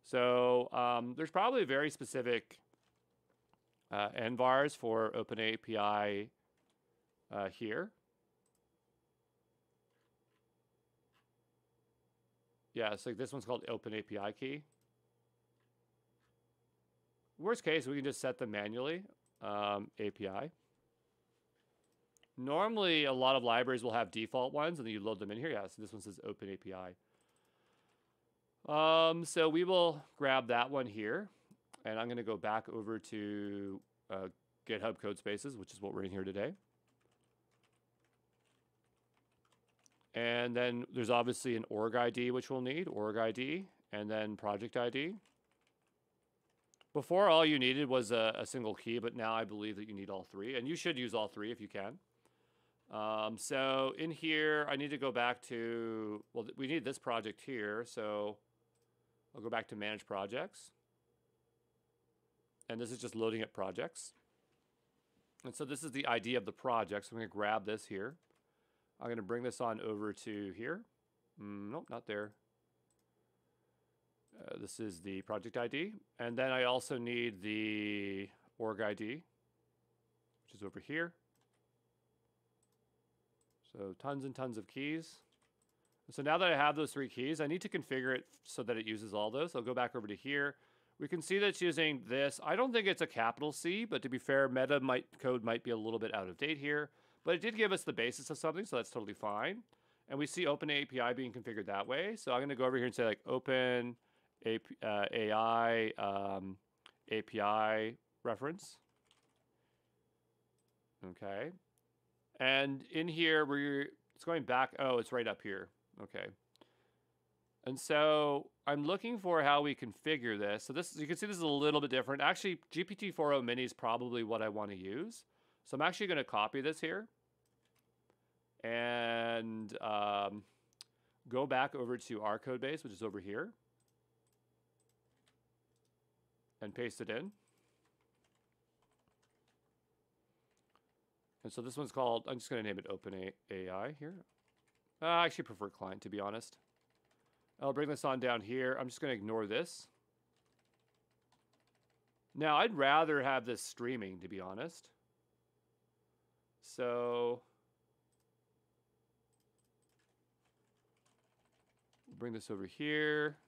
So there's probably very specific envars for OpenAPI here. Yeah, so this one's called OpenAPI key. Worst case, we can just set them manually, API. Normally, a lot of libraries will have default ones, and then you load them in here. Yeah, so this one says OpenAPI. So we will grab that one here, and I'm going to go back over to GitHub Codespaces, which is what we're in here today. And then there's obviously an org ID, which we'll need, org ID, and then project ID. Before, all you needed was a single key, but now I believe that you need all three, and you should use all three if you can. So in here, I need to go back to, well, we need this project here, so I'll go back to Manage Projects. And this is just loading up projects. And so this is the ID of the project, so I'm going to grab this here. I'm going to bring this on over to here. Nope, not there. This is the project ID. And then I also need the org ID, which is over here. So tons and tons of keys. So now that I have those three keys, I need to configure it so that it uses all those. I'll go back over to here. We can see that it's using this. I don't think it's a capital C, but to be fair, meta code might be a little bit out of date here. But it did give us the basis of something, so that's totally fine. And we see OpenAPI being configured that way. So I'm going to go over here and say like Open AI API reference. Okay. And in here, it's going back. Oh, it's right up here. Okay. And so I'm looking for how we configure this. So this, you can see this is a little bit different. Actually, GPT-4o Mini is probably what I want to use. So I'm actually going to copy this here and go back over to our code base, which is over here, and paste it in. And so this one's called, I'm just going to name it OpenAI here. I actually prefer client, to be honest. I'll bring this on down here. I'm just going to ignore this. Now, I'd rather have this streaming, to be honest. So bring this over here.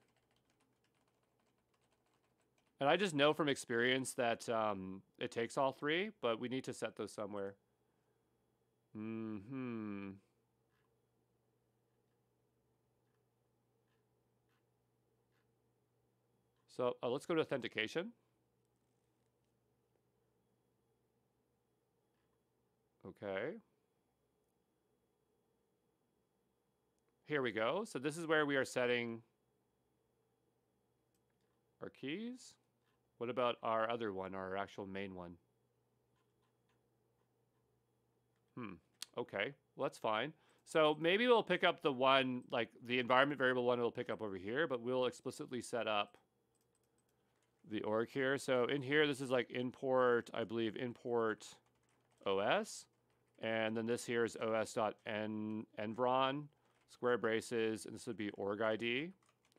And I just know from experience that it takes all three, but we need to set those somewhere. So let's go to authentication. Okay. Here we go. So this is where we are setting our keys. What about our other one, our actual main one? Okay, well, that's fine. So maybe we'll pick up the one, like the environment variable one we'll pick up over here, but we'll explicitly set up the org here. So in here, this is like import, I believe, import OS. And then this here is os.envron, square braces, and this would be org ID,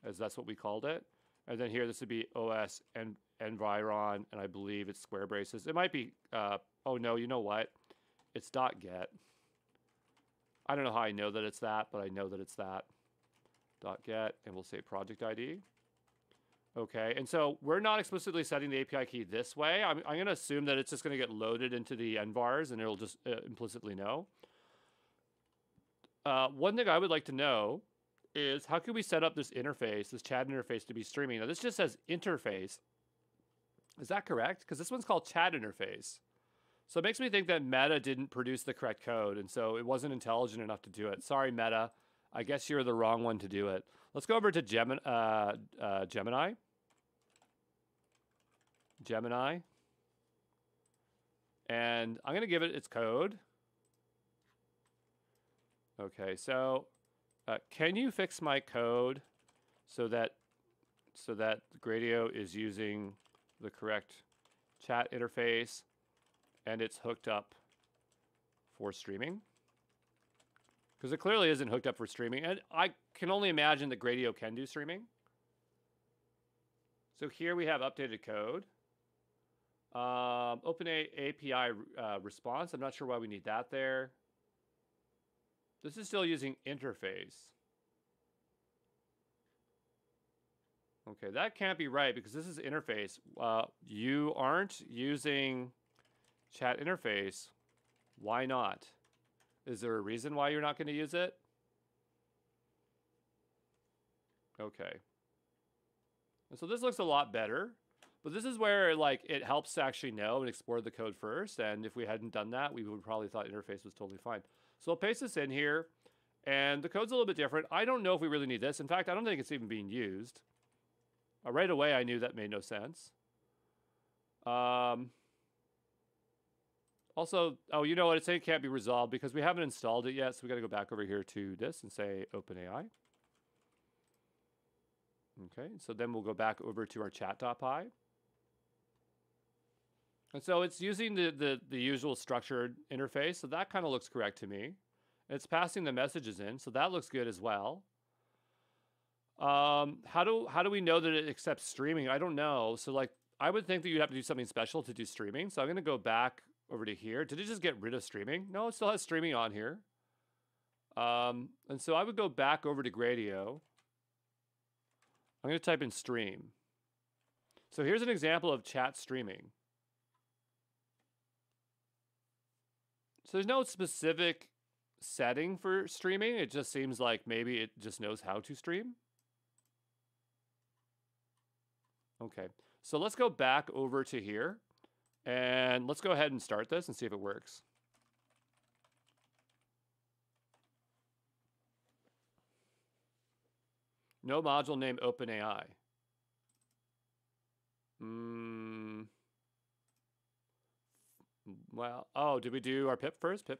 as that's what we called it. And then here, this would be os environ, and I believe it's square braces. It might be, oh no, you know what? It's .get. I don't know how I know that it's that, but I know that it's that. .get, and we'll say project ID. Okay, and so we're not explicitly setting the API key this way. I'm going to assume that it's just going to get loaded into the envars, and it'll just implicitly know. One thing I would like to know is how can we set up this interface, this chat interface, to be streaming? Now, this just says interface. Is that correct? Because this one's called chat interface. So it makes me think that Meta didn't produce the correct code, and so it wasn't intelligent enough to do it. Sorry, Meta. I guess you're the wrong one to do it. Let's go over to Gemini. And I'm going to give it its code. Okay, so can you fix my code so that Gradio is using the correct chat interface and it's hooked up for streaming? because it clearly isn't hooked up for streaming. And I can only imagine that Gradio can do streaming. So here we have updated code. Open API response. I'm not sure why we need that there. This is still using interface. Okay, that can't be right because this is interface. You aren't using chat interface. Why not? Is there a reason why you're not going to use it? Okay. And so this looks a lot better, but this is where like it helps to actually know and explore the code first. And if we hadn't done that, we would probably thought interface was totally fine. So I'll paste this in here, and the code's a little bit different. I don't know if we really need this. In fact, I don't think it's even being used. Right away, I knew that made no sense. Also, oh, you know what? It's saying it can't be resolved because we haven't installed it yet. So we got to go back over here to this and say OpenAI. Okay, so then we'll go back over to our chat.py. And so it's using the usual structured interface. So that kind of looks correct to me. It's passing the messages in. So that looks good as well. How do we know that it accepts streaming? I don't know. So like, I would think that you'd have to do something special to do streaming. So I'm going to go back over to here. Did it just get rid of streaming? No, it still has streaming on here. And so I would go back over to Gradio. I'm going to type in stream. So here's an example of chat streaming. So there's no specific setting for streaming. It just seems like maybe it just knows how to stream. Okay, so let's go back over to here and let's go ahead and start this and see if it works. No module named OpenAI. Well, oh, did we do our pip first?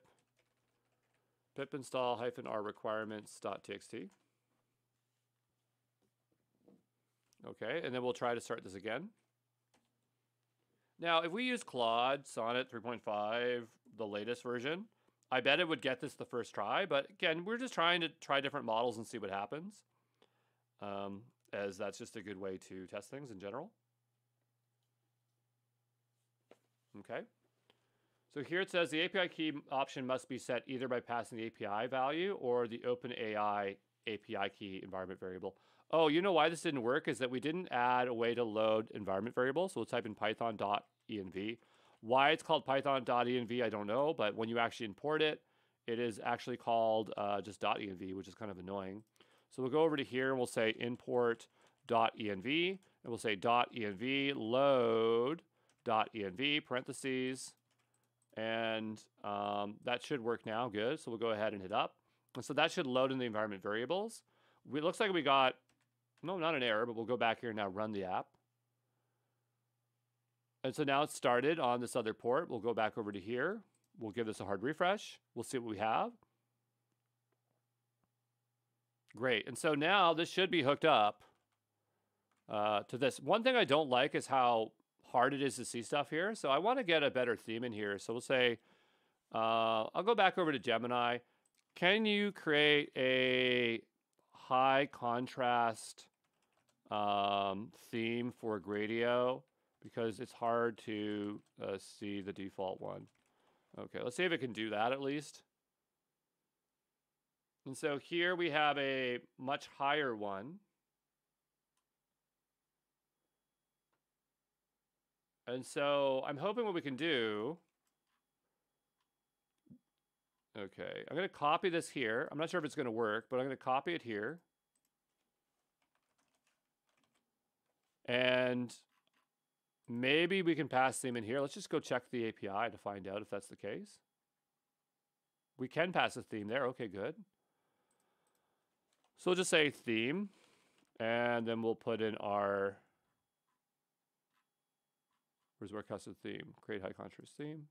Pip install -r requirements.txt. Okay, and then we'll try to start this again. Now, if we use Claude Sonnet 3.5, the latest version, I bet it would get this the first try. But again, we're just trying to try different models and see what happens, as that's just a good way to test things in general. Okay. So here it says the API key option must be set either by passing the API value or the OpenAI API key environment variable. Oh, you know why this didn't work is that we didn't add a way to load environment variables. So we'll type in python.env. Why it's called python.env, I don't know. But when you actually import it, it is actually called just .env, which is kind of annoying. So we'll go over to here and we'll say import.env. And we'll say .env load.env parentheses. And that should work now. Good. So we'll go ahead and hit up. And so that should load in the environment variables. It looks like we got, no, not an error, but we'll go back here and now run the app. And so now it's started on this other port. We'll go back over to here. We'll give this a hard refresh. We'll see what we have. Great. And so now this should be hooked up to this. One thing I don't like is how hard it is to see stuff here. So I want to get a better theme in here. So we'll say, I'll go back over to Gemini. Can you create a high contrast theme for Gradio? Because it's hard to see the default one. Okay, let's see if it can do that at least. And so here we have a much higher one. And so I'm hoping what we can do. Okay, I'm going to copy this here. I'm not sure if it's going to work, but I'm going to copy it here. And maybe we can pass theme in here. Let's just go check the API to find out if that's the case. We can pass a theme there. Okay, good. So we'll just say theme, and then we'll put in our, where's our custom theme? Create high contrast theme.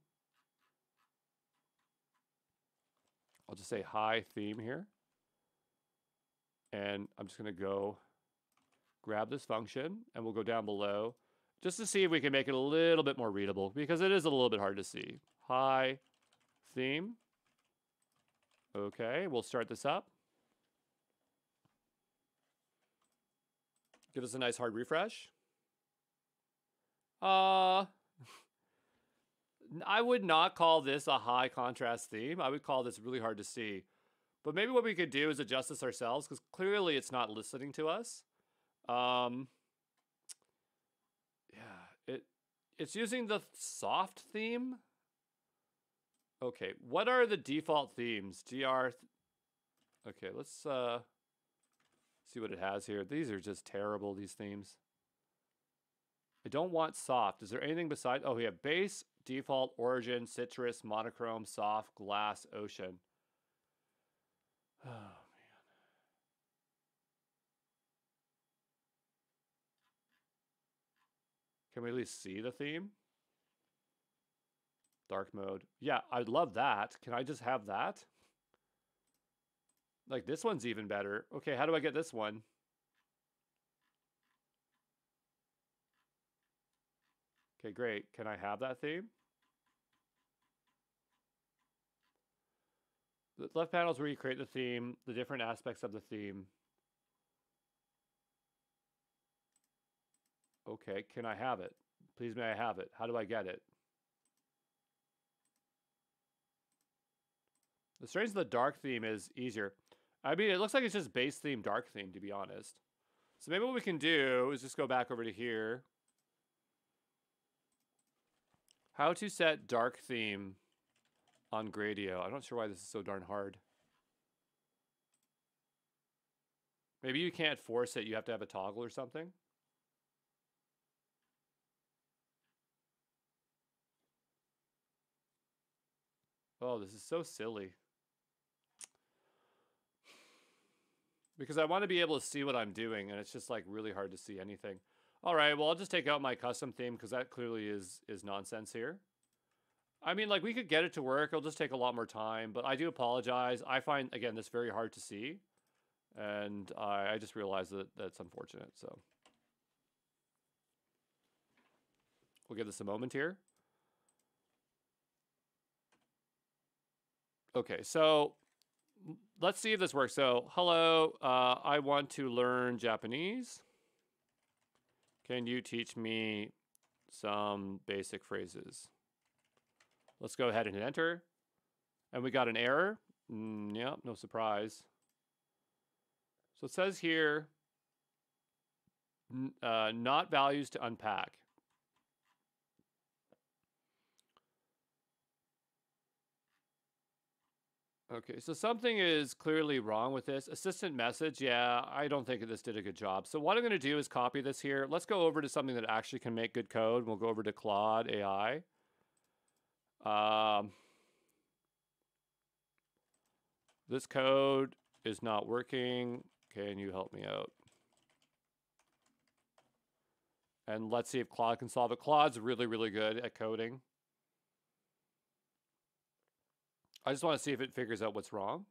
I'll just say hi theme here. And I'm just going to go grab this function, and we'll go down below just to see if we can make it a little bit more readable, because it is a little bit hard to see. Hi theme. Okay, we'll start this up. Give us a nice hard refresh. I would not call this a high contrast theme. I would call this really hard to see. But maybe what we could do is adjust this ourselves, because clearly it's not listening to us. Yeah, it's using the soft theme. Okay, what are the default themes? Okay, let's see what it has here. These are just terrible, these themes. I don't want soft. Is there anything besides? Oh, we have base, default, origin, citrus, monochrome, soft, glass, ocean. Oh, man. Can we at least see the theme? Dark mode. Yeah, I'd love that. Can I just have that? Like, this one's even better. Okay, how do I get this one? Okay, great. Can I have that theme? The left panel is where you create the theme, the different aspects of the theme. Okay, can I have it? Please may I have it? How do I get it? The strange of the dark theme is easier. I mean, it looks like it's just base theme, dark theme, to be honest. So maybe what we can do is just go back over to here. How to set dark theme on Gradio. I'm not sure why this is so darn hard. Maybe you can't force it. You have to have a toggle or something. Oh, this is so silly. Because I want to be able to see what I'm doing, and it's just like really hard to see anything. All right, well, I'll just take out my custom theme because that clearly is nonsense here. I mean, like, we could get it to work. It'll just take a lot more time, but I do apologize. I find, again, this very hard to see, and I just realized that that's unfortunate, so. We'll give this a moment here. Okay, so let's see if this works. So, hello, I want to learn Japanese. Can you teach me some basic phrases? Let's go ahead and hit enter. And we got an error. Yeah, no surprise. So it says here, not values to unpack. Okay, so something is clearly wrong with this. Assistant message, yeah, I don't think this did a good job. So what I'm going to do is copy this here. Let's go over to something that actually can make good code. We'll go over to Claude AI. This code is not working. Can you help me out? And let's see if Claude can solve it. Claude's really, really good at coding. I just want to see if it figures out what's wrong.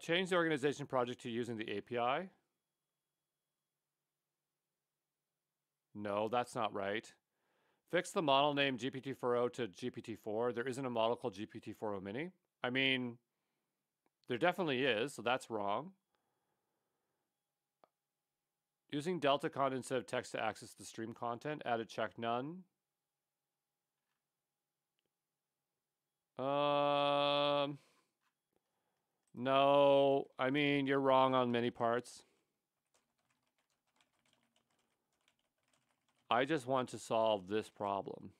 Change the organization project to using the API. No, that's not right. Fix the model name GPT-4o to GPT-4. There isn't a model called GPT-4o Mini. I mean, there definitely is, so that's wrong. Using Delta Con instead of text to access the stream content. Added check none. No, I mean, you're wrong on many parts. I just want to solve this problem.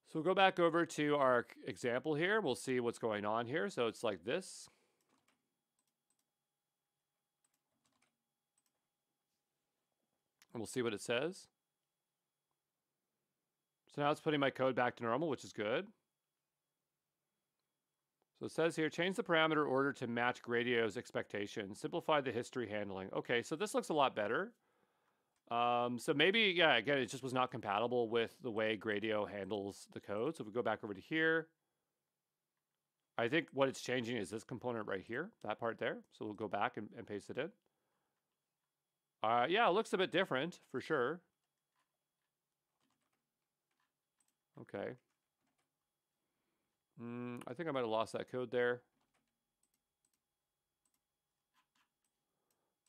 So we'll go back over to our example here. We'll see what's going on here. So it's like this. And we'll see what it says. So now it's putting my code back to normal, which is good. So it says here, change the parameter order to match Gradio's expectations. Simplify the history handling. Okay, so this looks a lot better. So maybe, yeah, again, it just was not compatible with the way Gradio handles the code. So if we go back over to here, I think what it's changing is this component right here, that part there. So we'll go back and paste it in. Yeah, it looks a bit different for sure. Okay. I think I might have lost that code there.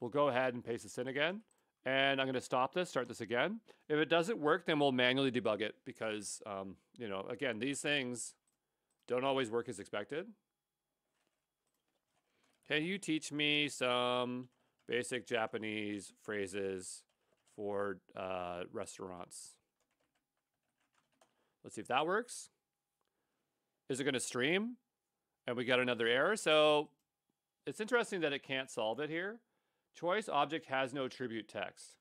We'll go ahead and paste this in again. And I'm going to stop this, start this again. If it doesn't work, then we'll manually debug it because, you know, again, these things don't always work as expected. Can you teach me some basic Japanese phrases for restaurants? Let's see if that works. Is it going to stream? And we got another error. So it's interesting that it can't solve it here. Choice object has no attribute text.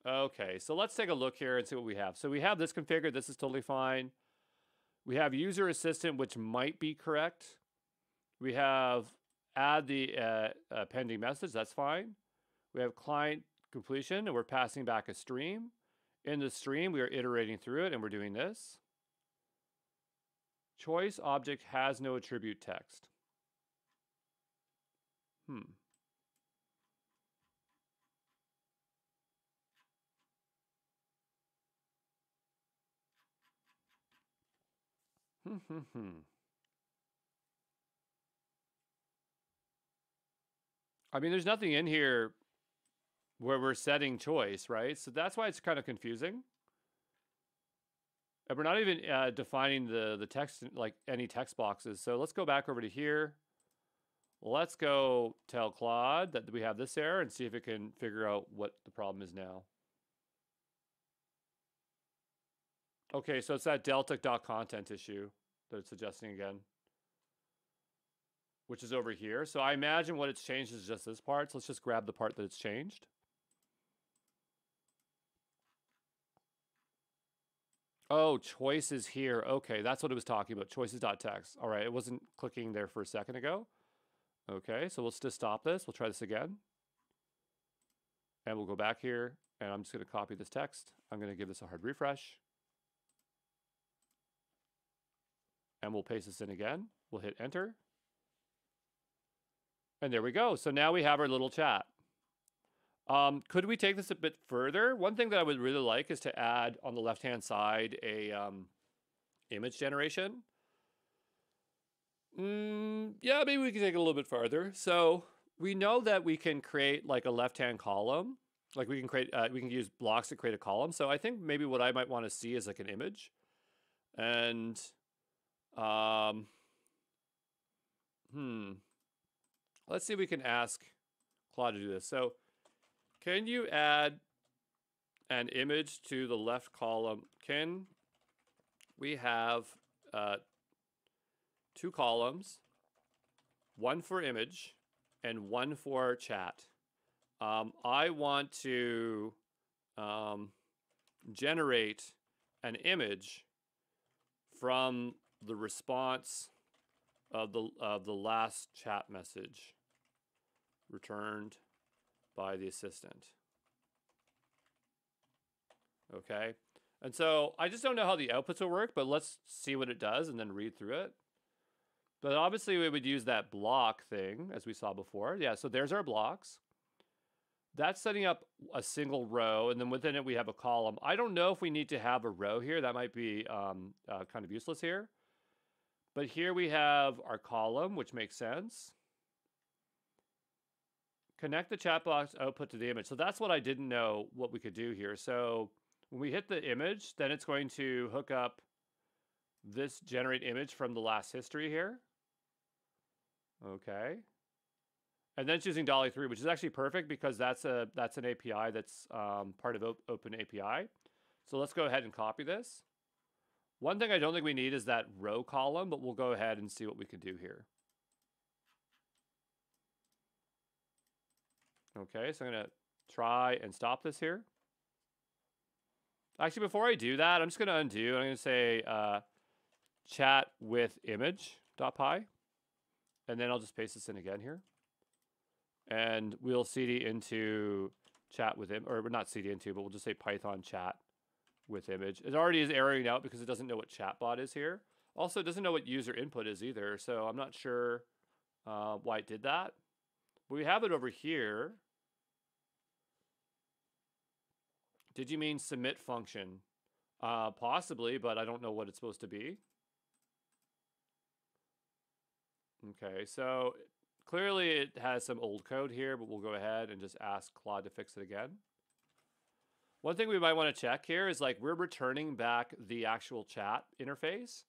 Okay, so let's take a look here and see what we have. So we have this configured. This is totally fine. We have user assistant, which might be correct. We have add the pending message. That's fine. We have client completion, and we're passing back a stream. In the stream, we are iterating through it, and we're doing this. Choice object has no attribute text. I mean, there's nothing in here where we're setting choice, right? So that's why it's kind of confusing. And we're not even defining the text, like any text boxes. So let's go back over to here. Let's go tell Claude that we have this error and see if it can figure out what the problem is now. Okay, so it's that delta.content issue that it's suggesting again, which is over here. So I imagine what it's changed is just this part. So let's just grab the part that it's changed. Oh, choice is here. Okay, that's what it was talking about. Choices.txt. All right, it wasn't clicking there for a second ago. Okay, so let's just stop this. We'll try this again. And we'll go back here, and I'm just going to copy this text. I'm going to give this a hard refresh. And we'll paste this in again. We'll hit enter. And there we go. So now we have our little chat. Could we take this a bit further? One thing that I would really like is to add on the left-hand side a image generation. Yeah, maybe we can take it a little bit farther. So we know that we can create like a left-hand column. Like we can create, we can use blocks to create a column. So I think maybe what I might want to see is like an image. And let's see if we can ask Claude to do this. So can you add an image to the left column? Can we have two columns, one for image and one for chat? I want to generate an image from the response of the last chat message returned by the assistant. Okay, and so I just don't know how the outputs will work, but let's see what it does and then read through it. But obviously we would use that block thing as we saw before. Yeah, so there's our blocks. That's setting up a single row, and then within it we have a column. I don't know if we need to have a row here. That might be kind of useless here. But here we have our column, which makes sense. Connect the chat box output to the image. So that's what I didn't know what we could do here. So when we hit the image, then it's going to hook up this generate image from the last history here. Okay. And then it's using Dolly 3, which is actually perfect because that's an API that's part of Open API. So let's go ahead and copy this. One thing I don't think we need is that row column, but we'll go ahead and see what we can do here. Okay, so I'm going to try and stop this here. Actually, before I do that, I'm just going to undo. I'm going to say chat with image.py. And then I'll just paste this in again here. And we'll cd into chat with him, or not cd into, but we'll just say Python chat with image. It already is erroring out because it doesn't know what chatbot is here. Also, it doesn't know what user input is either, so I'm not sure why it did that. But we have it over here. Did you mean submit function? Possibly, but I don't know what it's supposed to be. Okay, so clearly it has some old code here, but we'll go ahead and just ask Claude to fix it again. One thing we might want to check here is like we're returning back the actual chat interface.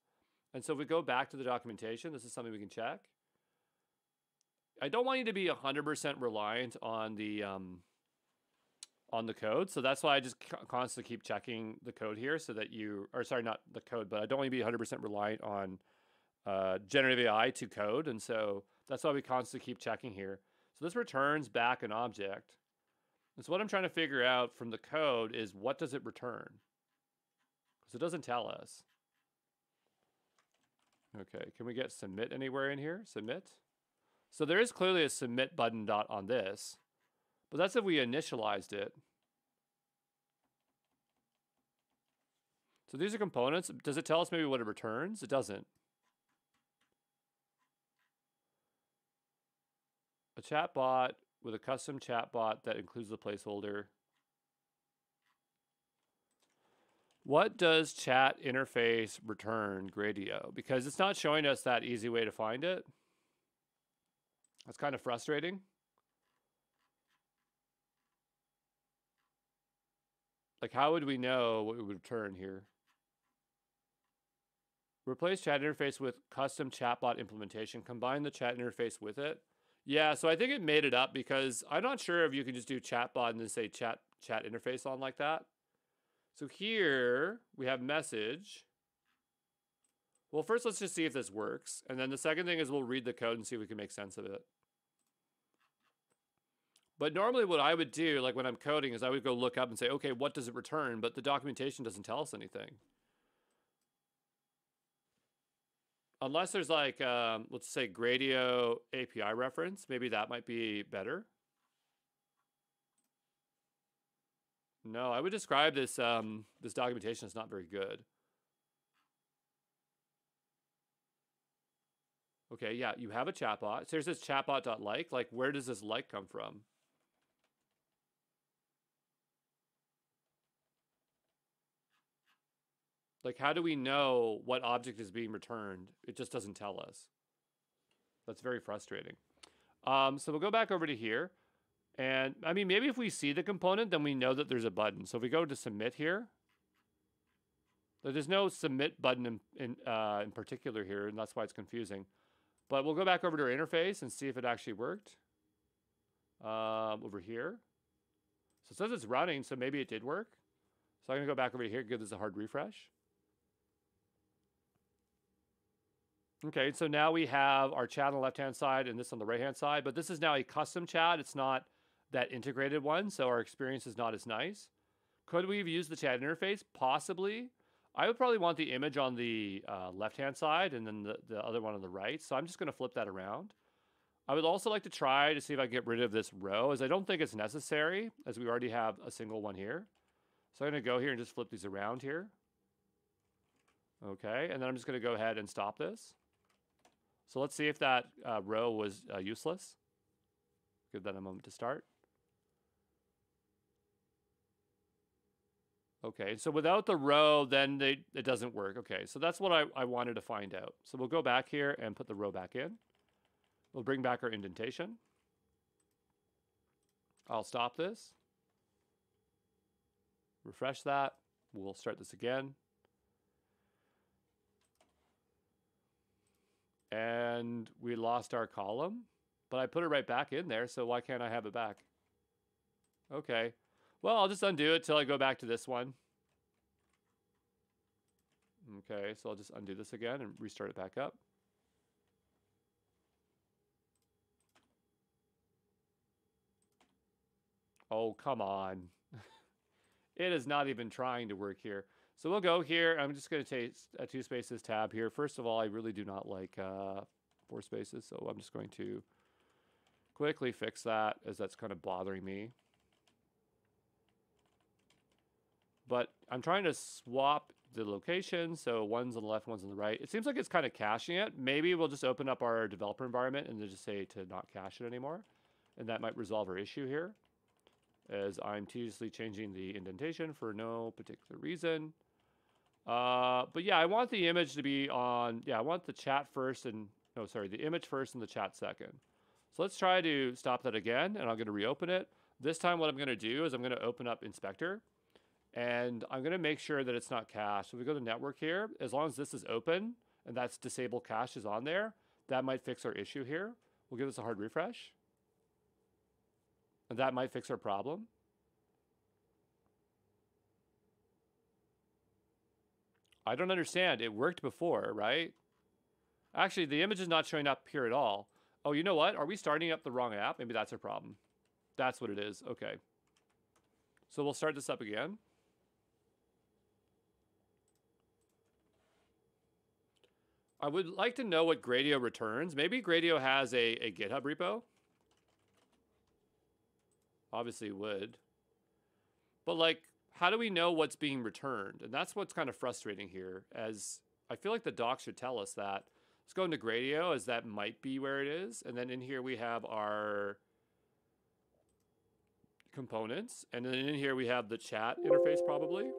And so if we go back to the documentation, this is something we can check. I don't want you to be 100% reliant on the code. So that's why I just constantly keep checking the code here so that you, or sorry, not the code, but I don't want you to be 100% reliant on generative AI to code. And so that's why we constantly keep checking here. So this returns back an object. And so what I'm trying to figure out from the code is what does it return? Because it doesn't tell us. Okay, can we get submit anywhere in here? Submit. So there is clearly a submit button dot on this, but that's if we initialized it. So these are components. Does it tell us maybe what it returns? It doesn't. A chatbot with a custom chatbot that includes the placeholder. What does chat interface return Gradio? Because it's not showing us that easy way to find it. That's kind of frustrating. Like, how would we know what it would return here? Replace chat interface with custom chatbot implementation. Combine the chat interface with it. Yeah, so I think it made it up because I'm not sure if you can just do chatbot and then say chat interface on like that. So here we have message. Well, first let's just see if this works. And then the second thing is we'll read the code and see if we can make sense of it. But normally what I would do, like when I'm coding, is I would go look up and say, okay, what does it return? But the documentation doesn't tell us anything. Unless there's like, let's say Gradio API reference, maybe that might be better. No, I would describe this this documentation as not very good. Okay, yeah, you have a chatbot. So there's this chatbot.like. Like, where does this like come from? Like, how do we know what object is being returned? It just doesn't tell us. That's very frustrating. So we'll go back over to here. And I mean, maybe if we see the component, then we know that there's a button. So if we go to submit here, there's no submit button in particular here, and that's why it's confusing. But we'll go back over to our interface and see if it actually worked. Over here. So it says it's running, so maybe it did work. So I'm going to go back over here, give this a hard refresh. Okay, so now we have our chat on the left-hand side and this on the right-hand side, but this is now a custom chat. It's not that integrated one, so our experience is not as nice. Could we have used the chat interface? Possibly. I would probably want the image on the left-hand side and then the other one on the right, so I'm just going to flip that around. I would also like to try to see if I can get rid of this row, as I don't think it's necessary, as we already have a single one here. So I'm going to go here and just flip these around here. Okay, and then I'm just going to go ahead and stop this. So let's see if that row was useless. Give that a moment to start. Okay, so without the row, then it doesn't work. Okay, so that's what I wanted to find out. So we'll go back here and put the row back in. We'll bring back our indentation. I'll stop this. Refresh that. We'll start this again. And we lost our column, but I put it right back in there, so why can't I have it back? Okay. Well, I'll just undo it till I go back to this one. Okay, so I'll just undo this again and restart it back up. Oh, come on. It is not even trying to work here. So we'll go here. I'm just going to take a 2 spaces tab here. First of all, I really do not like 4 spaces, so I'm just going to quickly fix that, as that's kind of bothering me. But I'm trying to swap the location, so one's on the left, one's on the right. It seems like it's kind of caching it. Maybe we'll just open up our developer environment and then just say to not cache it anymore. And that might resolve our issue here, as I'm tediously changing the indentation for no particular reason. But yeah, I want the image to be on, I want the chat first and, no, sorry, the image first and the chat second. So let's try to stop that again, and I'm going to reopen it. This time what I'm going to do is I'm going to open up Inspector, and I'm going to make sure that it's not cached. So we go to Network here. As long as this is open, and that's Disable Cache is on there, that might fix our issue here. We'll give this a hard refresh. And that might fix our problem. I don't understand. It worked before, right? Actually, the image is not showing up here at all. Oh, you know what? Are we starting up the wrong app? Maybe that's a problem. That's what it is. Okay. So we'll start this up again. I would like to know what Gradio returns. Maybe Gradio has a GitHub repo. Obviously it would. But like, how do we know what's being returned? And that's what's kind of frustrating here, as I feel like the doc should tell us that. Let's go into Gradio, as that might be where it is. And then in here we have our components. And then in here we have the chat interface probably.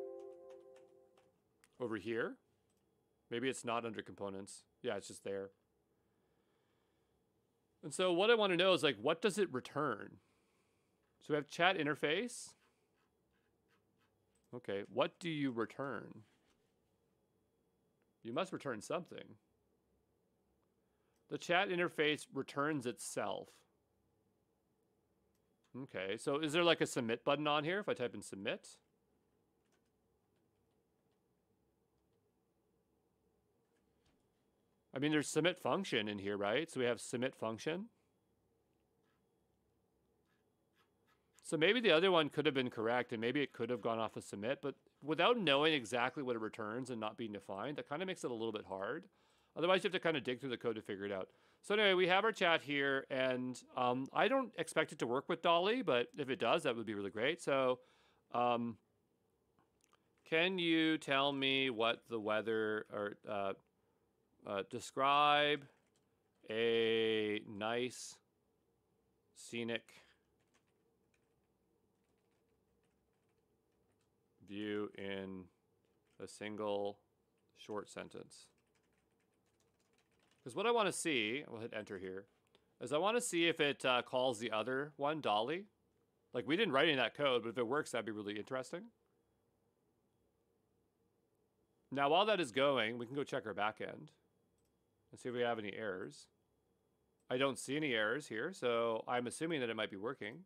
Over here. Maybe it's not under components. Yeah, it's just there. And so what I want to know is like, what does it return? So we have chat interface. Okay, what do you return? You must return something. The chat interface returns itself. Okay, so is there like a submit button on here if I type in submit? I mean, there's submit function in here, right? So we have submit function. So maybe the other one could have been correct, and maybe it could have gone off of submit, but without knowing exactly what it returns and not being defined, that kind of makes it a little bit hard. Otherwise, you have to kind of dig through the code to figure it out. So anyway, we have our chat here, and I don't expect it to work with Dolly, but if it does, that would be really great. So can you tell me what the weather, or describe a nice scenic view in a single short sentence? Because what I want to see, we'll hit enter here, is I want to see if it calls the other one Dolly. Like, we didn't write any of that code, but if it works, that'd be really interesting. Now, while that is going, we can go check our backend and see if we have any errors. I don't see any errors here, so I'm assuming that it might be working.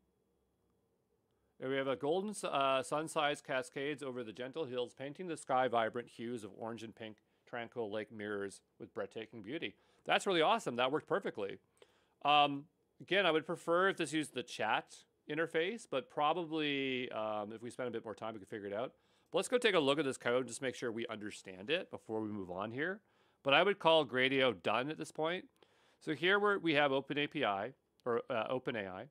And we have a golden sun-sized cascades over the gentle hills, painting the sky vibrant hues of orange and pink, tranquil lake mirrors with breathtaking beauty. That's really awesome. That worked perfectly. Again, I would prefer if this used the chat interface, but probably if we spend a bit more time, we can figure it out. But let's go take a look at this code and just make sure we understand it before we move on here. But I would call Gradio done at this point. So here we have OpenAPI, or OpenAI.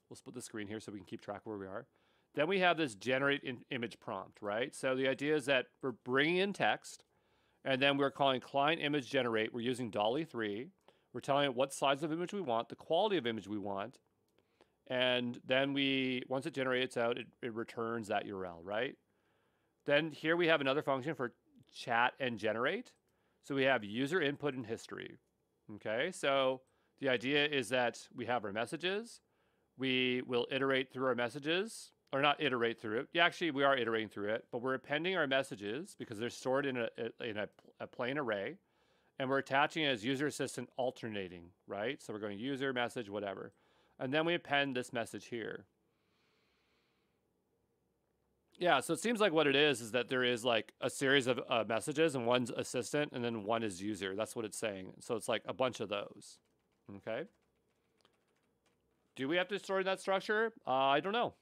We'll split the screen here so we can keep track of where we are. Then we have this generate image prompt, right? So the idea is that we're bringing in text, and then we're calling client image generate. We're using Dolly 3. We're telling it what size of image we want, the quality of image we want. And then once it generates out, it returns that URL, right? Then here we have another function for chat and generate. So we have user input and history. Okay, so the idea is that we have our messages. We will iterate through our messages, or not iterate through it. Yeah, actually, we are iterating through it, but we're appending our messages because they're stored in a plain array, and we're attaching it as user assistant alternating, right? So we're going user, message, whatever. And then we append this message here. Yeah, so it seems like what it is that there is like a series of messages, and one's assistant, and then one is user. That's what it's saying. So it's like a bunch of those. Okay. Do we have to store that structure? I don't know.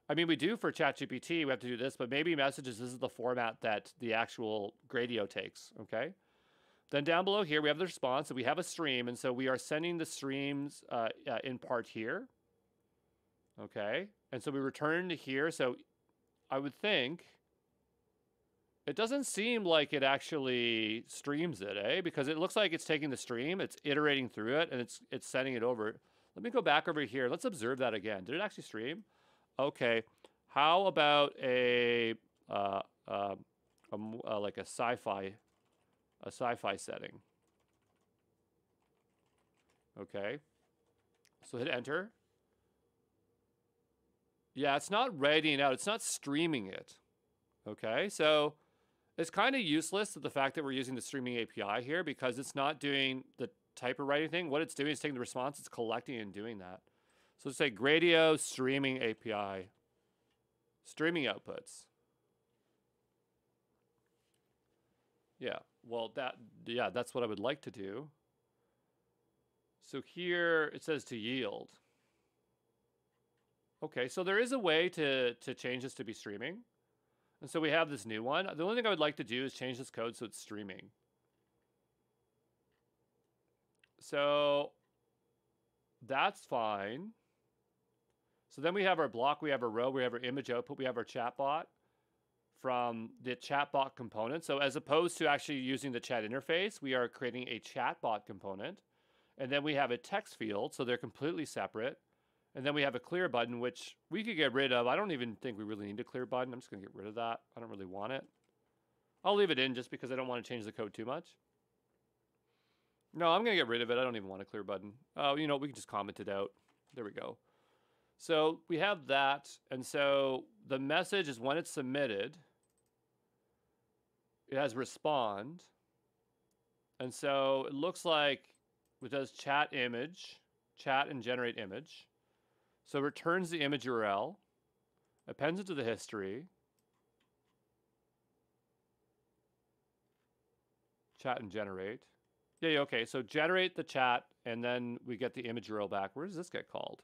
I mean, we do for ChatGPT. We have to do this, but maybe messages, this is the format that the actual Gradio takes. Okay. Then down below here, we have the response, and we have a stream. And so we are sending the streams in part here. Okay. And so we return to here. So I would think it doesn't seem like it actually streams it, eh? Because it looks like it's taking the stream, it's iterating through it, and it's sending it over. Let me go back over here. Let's observe that again. Did it actually stream? Okay. How about a like a sci-fi setting. Okay. So hit enter. Yeah, it's not writing it out. It's not streaming it. Okay, so it's kind of useless to the fact that we're using the streaming API here because it's not doing the type of writing thing. What it's doing is taking the response, it's collecting and doing that. So let's say Gradio streaming API, streaming outputs. Yeah, well, that's what I would like to do. So here it says to yield. Okay, so there is a way to change this to be streaming. And so we have this new one. The only thing I would like to do is change this code so it's streaming. So that's fine. So then we have our block, we have our row, we have our image output, we have our chatbot from the chatbot component. So as opposed to actually using the chat interface, we are creating a chatbot component. And then we have a text field, so they're completely separate. And then we have a clear button, which we could get rid of. I don't even think we really need a clear button. I'm just going to get rid of that. I don't really want it. I'll leave it in just because I don't want to change the code too much. No, I'm going to get rid of it. I don't even want a clear button. Oh, you know, we can just comment it out. There we go. So we have that. And so the message is when it's submitted, it has respond. And so it looks like it does chat image, chat and generate image. So it returns the image URL, appends it to the history, chat and generate. Yeah, okay, so generate the chat, and then we get the image URL back. Where does this get called?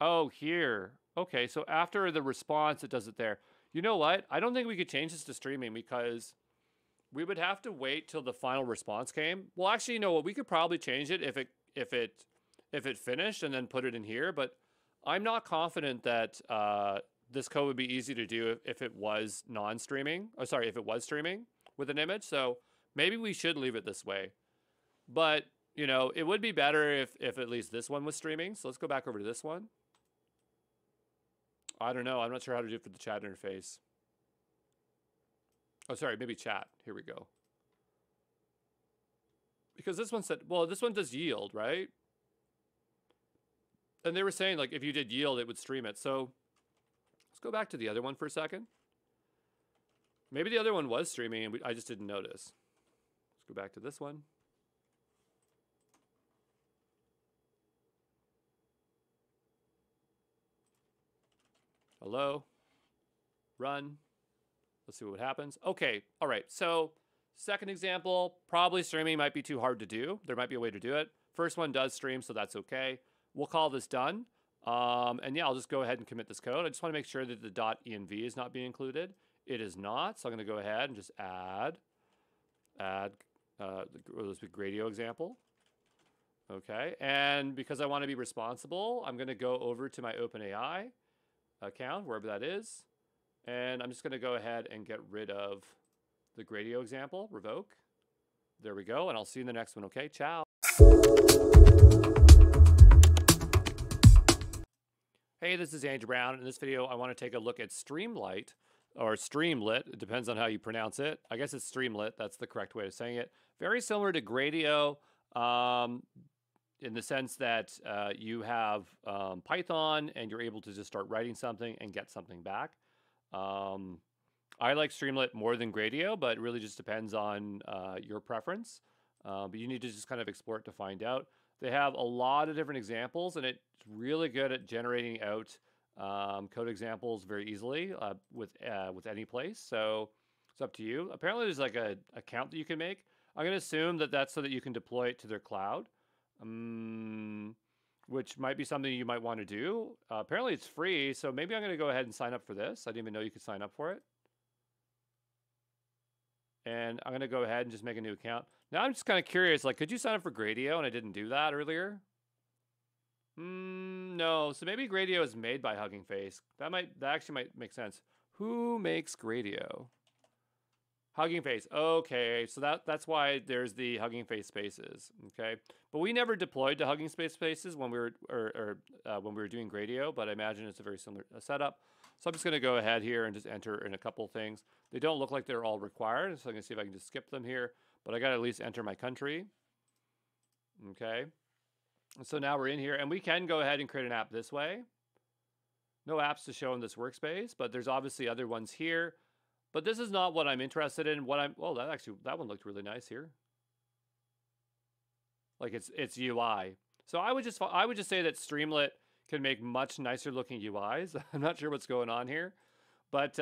Oh, here. Okay, so after the response, it does it there. You know what? I don't think we could change this to streaming because we would have to wait till the final response came. Well, actually, you know what? We could probably change it if it finished and then put it in here, but I'm not confident that this code would be easy to do if it was non-streaming. Oh, sorry, if it was streaming with an image. So maybe we should leave it this way. But, you know, it would be better if at least this one was streaming. So let's go back over to this one. I don't know. I'm not sure how to do it for the chat interface. Oh, sorry, maybe chat. Here we go. Because this one said, well, this one does yield, right? And they were saying, like, if you did yield, it would stream it. So let's go back to the other one for a second. Maybe the other one was streaming, and I just didn't notice. Let's go back to this one. Hello. Run. Let's see what happens. Okay. All right. So second example, probably streaming might be too hard to do. There might be a way to do it. First one does stream, so that's okay. We'll call this done. And yeah, I'll just go ahead and commit this code. I just want to make sure that the .env is not being included. It is not. So I'm going to go ahead and just add this big Gradio example. Okay. And because I want to be responsible, I'm going to go over to my OpenAI account, wherever that is. And I'm just going to go ahead and get rid of the Gradio example, revoke. There we go. And I'll see you in the next one. Okay. Ciao. Hey, this is Andrew Brown. In this video, I want to take a look at Streamlit, or Streamlit. It depends on how you pronounce it. I guess it's Streamlit. That's the correct way of saying it. Very similar to Gradio in the sense that you have Python and you're able to just start writing something and get something back. I like Streamlit more than Gradio, but it really just depends on your preference. But you need to just kind of explore it to find out. They have a lot of different examples, and it's really good at generating out code examples very easily with any place. So it's up to you. Apparently, there's like a account that you can make. I'm going to assume that that's so that you can deploy it to their cloud, which might be something you might want to do. Apparently, it's free, so maybe I'm going to go ahead and sign up for this. I didn't even know you could sign up for it. And I'm going to go ahead and just make a new account. Now I'm just kind of curious, like, could you sign up for Gradio? And I didn't do that earlier. No. So maybe Gradio is made by Hugging Face. That actually might make sense. Who makes Gradio? Hugging Face. Okay, so that's why there's the Hugging Face spaces. Okay, but we never deployed to Hugging Face spaces when we were when we were doing Gradio. But I imagine it's a very similar setup. So I'm just going to go ahead here and just enter in a couple of things. They don't look like they're all required, so I'm going to see if I can just skip them here. But I got to at least enter my country. Okay. And so now we're in here, and we can go ahead and create an app this way. No apps to show in this workspace, but there's obviously other ones here. But this is not what I'm interested in. Well, that one looked really nice here. Like it's UI. So I would just say that Streamlit can make much nicer looking UIs. I'm not sure what's going on here, but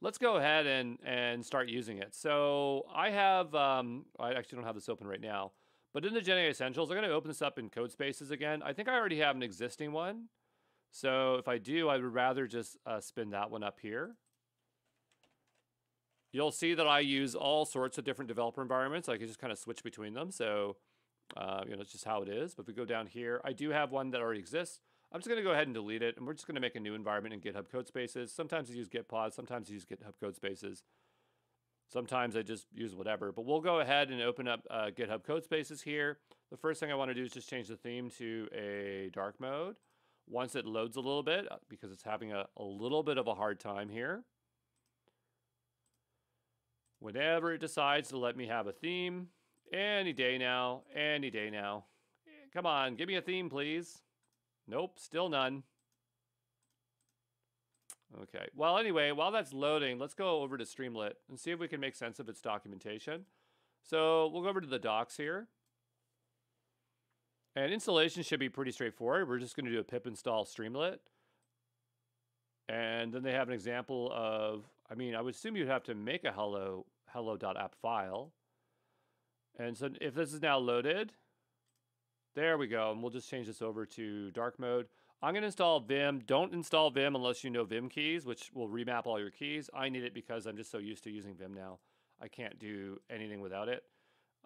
let's go ahead and start using it. So I have, I actually don't have this open right now, but in the GenAI Essentials, I'm going to open this up in code spaces again. I think I already have an existing one. So if I do, I would rather just spin that one up here. You'll see that I use all sorts of different developer environments. I can just kind of switch between them. So, it's just how it is. But if we go down here, I do have one that already exists. I'm just going to go ahead and delete it. And we're just going to make a new environment in GitHub Codespaces. Sometimes I use Gitpods. Sometimes I use GitHub Codespaces. Sometimes I just use whatever. But we'll go ahead and open up GitHub Codespaces here. The first thing I want to do is just change the theme to a dark mode. Once it loads a little bit, because it's having a little bit of a hard time here. Whenever it decides to let me have a theme, any day now. Come on, give me a theme, please. Nope, still none. Okay, well, anyway, while that's loading, let's go over to Streamlit and see if we can make sense of its documentation. So we'll go over to the docs here. And installation should be pretty straightforward. We're just going to do a pip install Streamlit. And then they have an example of, I would assume you'd have to make a hello.app file. And so if this is now loaded, there we go. And we'll just change this over to dark mode. I'm going to install Vim. Don't install Vim unless you know Vim keys, which will remap all your keys. I need it because I'm just so used to using Vim now. I can't do anything without it.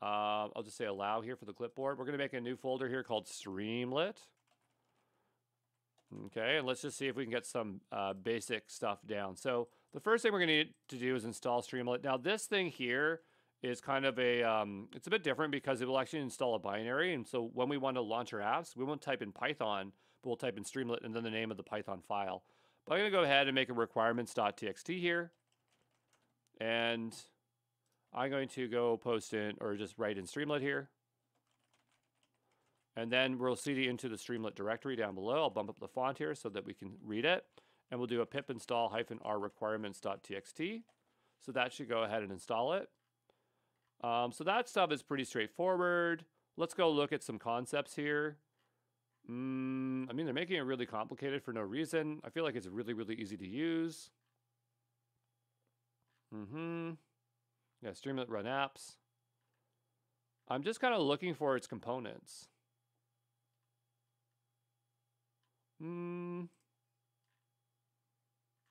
I'll just say allow here for the clipboard. We're going to make a new folder here called Streamlit. Okay, and let's just see if we can get some basic stuff down. So the first thing we're going to need to do is install Streamlit. Now this thing here is kind of it's a bit different because it will actually install a binary. And so when we want to launch our apps, we won't type in Python, but we'll type in Streamlit and then the name of the Python file. But I'm going to go ahead and make a requirements.txt here. And I'm going to go post in, or just write in Streamlit here. And then we'll cd into the Streamlit directory down below. I'll bump up the font here so that we can read it. And we'll do a pip install -r requirements.txt. So that should go ahead and install it. So that stuff is pretty straightforward. Let's go look at some concepts here. They're making it really complicated for no reason. I feel like it's really, really easy to use. Yeah, Streamlit run apps. I'm just kind of looking for its components.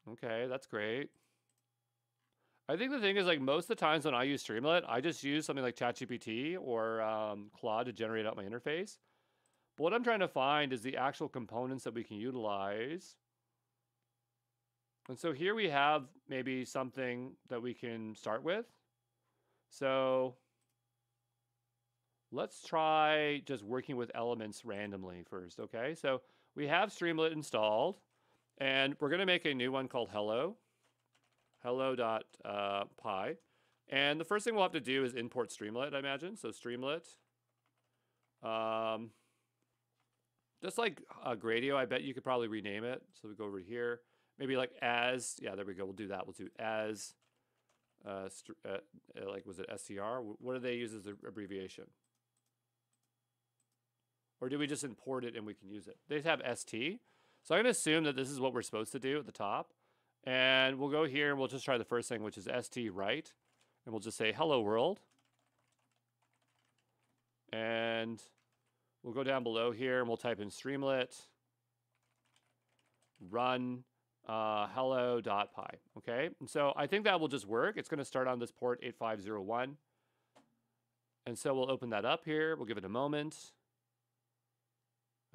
Okay, that's great. I think the thing is, like, most of the times when I use Streamlit, I just use something like ChatGPT or Claude to generate out my interface. But what I'm trying to find is the actual components that we can utilize. And so here we have maybe something that we can start with. So let's try just working with elements randomly first, okay? So we have Streamlit installed, and we're going to make a new one called hello.py. And the first thing we'll have to do is import Streamlit, I imagine. So Streamlit. Just like Gradio, I bet you could probably rename it. So we go over here. Maybe like as, yeah, there we go. We'll do that. We'll do as, like, was it STR? What do they use as the abbreviation? Or do we just import it and we can use it? They have ST. So I'm going to assume that this is what we're supposed to do at the top. And we'll go here and we'll just try the first thing, which is ST right. And we'll just say hello world. And we'll go down below here and we'll type in Streamlit run hello.py. Okay, and so I think that will just work. It's going to start on this port 8501. And so we'll open that up here. We'll give it a moment.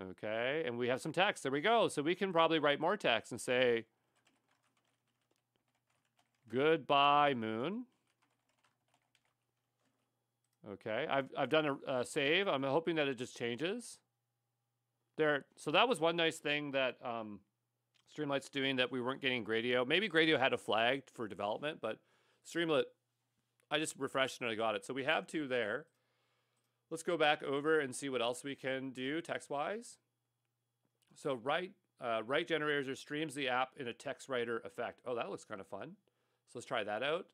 Okay, and we have some text. There we go. So we can probably write more text and say, goodbye, moon. Okay, I've done a save. I'm hoping that it just changes. There. So that was one nice thing that Streamlit's doing that we weren't getting Gradio. Maybe Gradio had a flag for development, but Streamlit, I just refreshed and I got it. So we have 2 there. Let's go back over and see what else we can do text-wise. So write generators or streams the app in a text writer effect. Oh, that looks kind of fun. So let's try that out.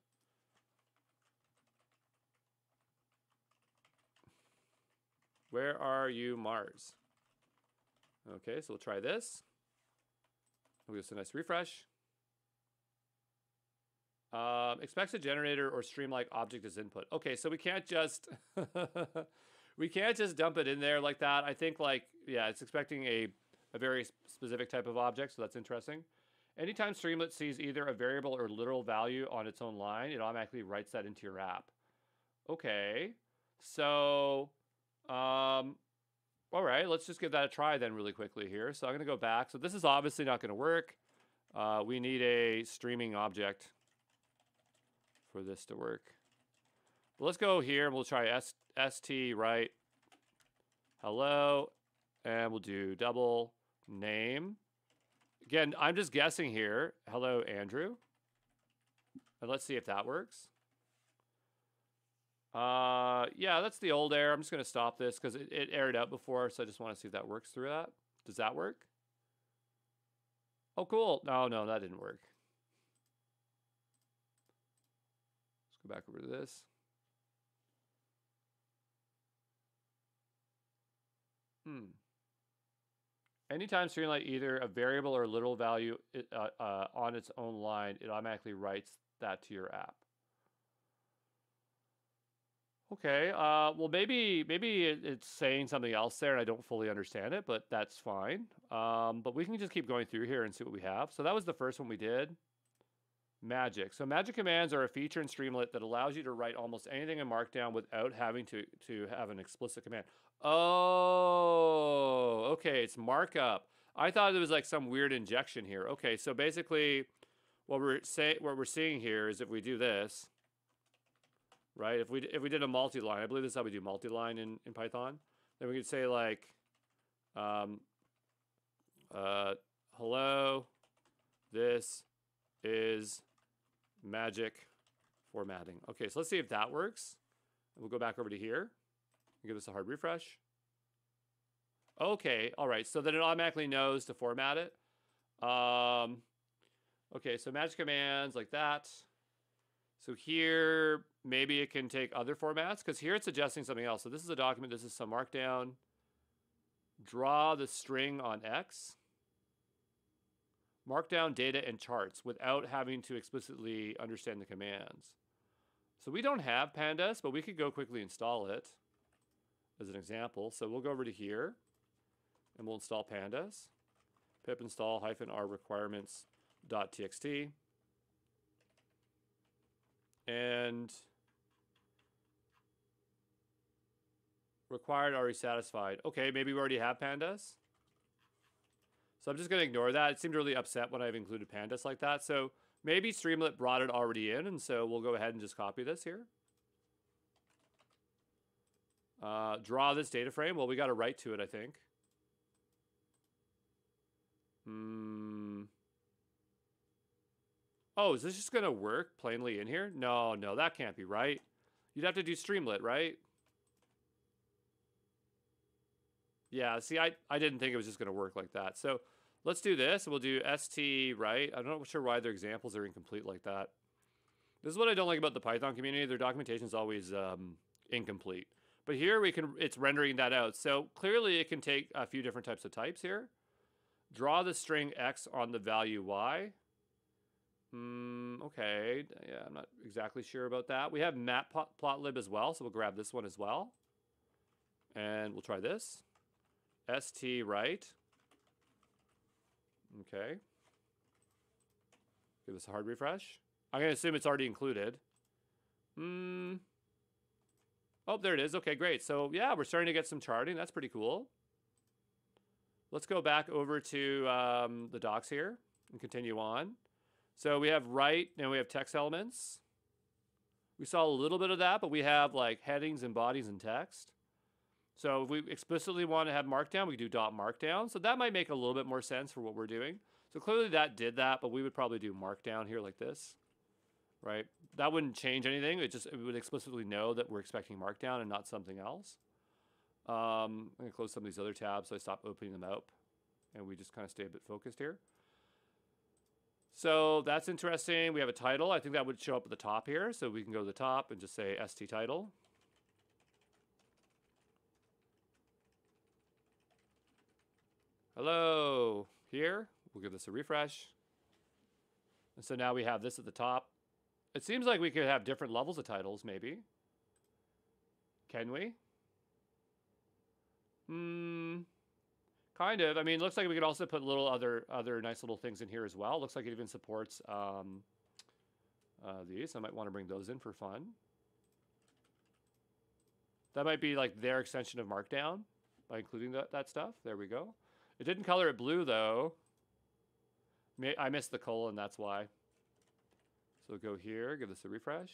Where are you, Mars? Okay, so we'll try this. We'll give us a nice refresh. Expects a generator or stream-like object as input. Okay, so we can't just we can't just dump it in there like that. I think yeah, it's expecting a very specific type of object, so that's interesting. Anytime Streamlit sees either a variable or literal value on its own line, it automatically writes that into your app. Okay, so all right, let's just give that a try then really quickly here. So I'm going to go back. So this is obviously not going to work. We need a streaming object for this to work. But let's go here and we'll try st write hello, and we'll do double name. Again, I'm just guessing here. Hello, Andrew. And let's see if that works. Yeah, that's the old error. I'm just going to stop this because it aired out before, so I just want to see if that works through that. Does that work? Oh, cool. No, that didn't work. Let's go back over to this. Anytime Streamlit either a variable or literal value on its own line, it automatically writes that to your app. Okay, well, maybe it's saying something else there and I don't fully understand it, but that's fine. But we can just keep going through here and see what we have. So that was the first one we did. Magic. So magic commands are a feature in Streamlit that allows you to write almost anything in Markdown without having to have an explicit command. Oh, okay, it's markup. I thought it was like some weird injection here. Okay, so basically what we're seeing here is if we do this, right? If we did a multi-line, I believe this is how we do multi-line in Python. Then we could say like, hello, this is magic formatting. Okay, so let's see if that works. And we'll go back over to here and give us a hard refresh. Okay, all right. So then it automatically knows to format it. Okay, so magic commands like that. So here, maybe it can take other formats because here it's suggesting something else. So this is a document. This is some Markdown. Draw the string on X. Markdown data and charts without having to explicitly understand the commands. So we don't have Pandas, but we could go quickly install it as an example. So we'll go over to here and we'll install Pandas. Pip install -r requirements.txt. And required already satisfied. Okay, maybe we already have Pandas. So I'm just going to ignore that. It seemed really upset when I've included Pandas like that. So maybe Streamlit brought it already in, and so we'll go ahead and just copy this here. Draw this data frame. Well, we got to write to it, I think. Oh, is this just going to work plainly in here? No, that can't be right. You'd have to do Streamlit, right? Yeah, see, I didn't think it was just going to work like that. So let's do this. We'll do st right. I'm not sure why their examples are incomplete like that. This is what I don't like about the Python community. Their documentation is always incomplete. But here it's rendering that out. So clearly it can take a few different types of types here. Draw the string X on the value Y. Okay, yeah, I'm not exactly sure about that. We have matplotlib as well, so we'll grab this one as well. And we'll try this. st right. Okay. Give this a hard refresh. I'm going to assume it's already included. Oh, there it is. Okay, great. So yeah, we're starting to get some charting. That's pretty cool. Let's go back over to the docs here and continue on. So we have write and we have text elements. We saw a little bit of that, but we have like headings and bodies and text. So if we explicitly want to have Markdown, we do .markdown. So that might make a little bit more sense for what we're doing. So clearly that did that, but we would probably do markdown here like this, right? That wouldn't change anything. It would explicitly know that we're expecting markdown and not something else. I'm going to close some of these other tabs so I stop opening them up, and we just kind of stay a bit focused here. So that's interesting. We have a title. I think that would show up at the top here. So we can go to the top and just say ST title. Hello, here. We'll give this a refresh. And so now we have this at the top. It seems like we could have different levels of titles, maybe. Can we? Kind of. I mean, it looks like we could also put little other nice little things in here as well. Looks like it even supports these. I might want to bring those in for fun. That might be like their extension of Markdown by including that stuff. There we go. It didn't color it blue, though. I missed the colon, that's why. So go here, give this a refresh.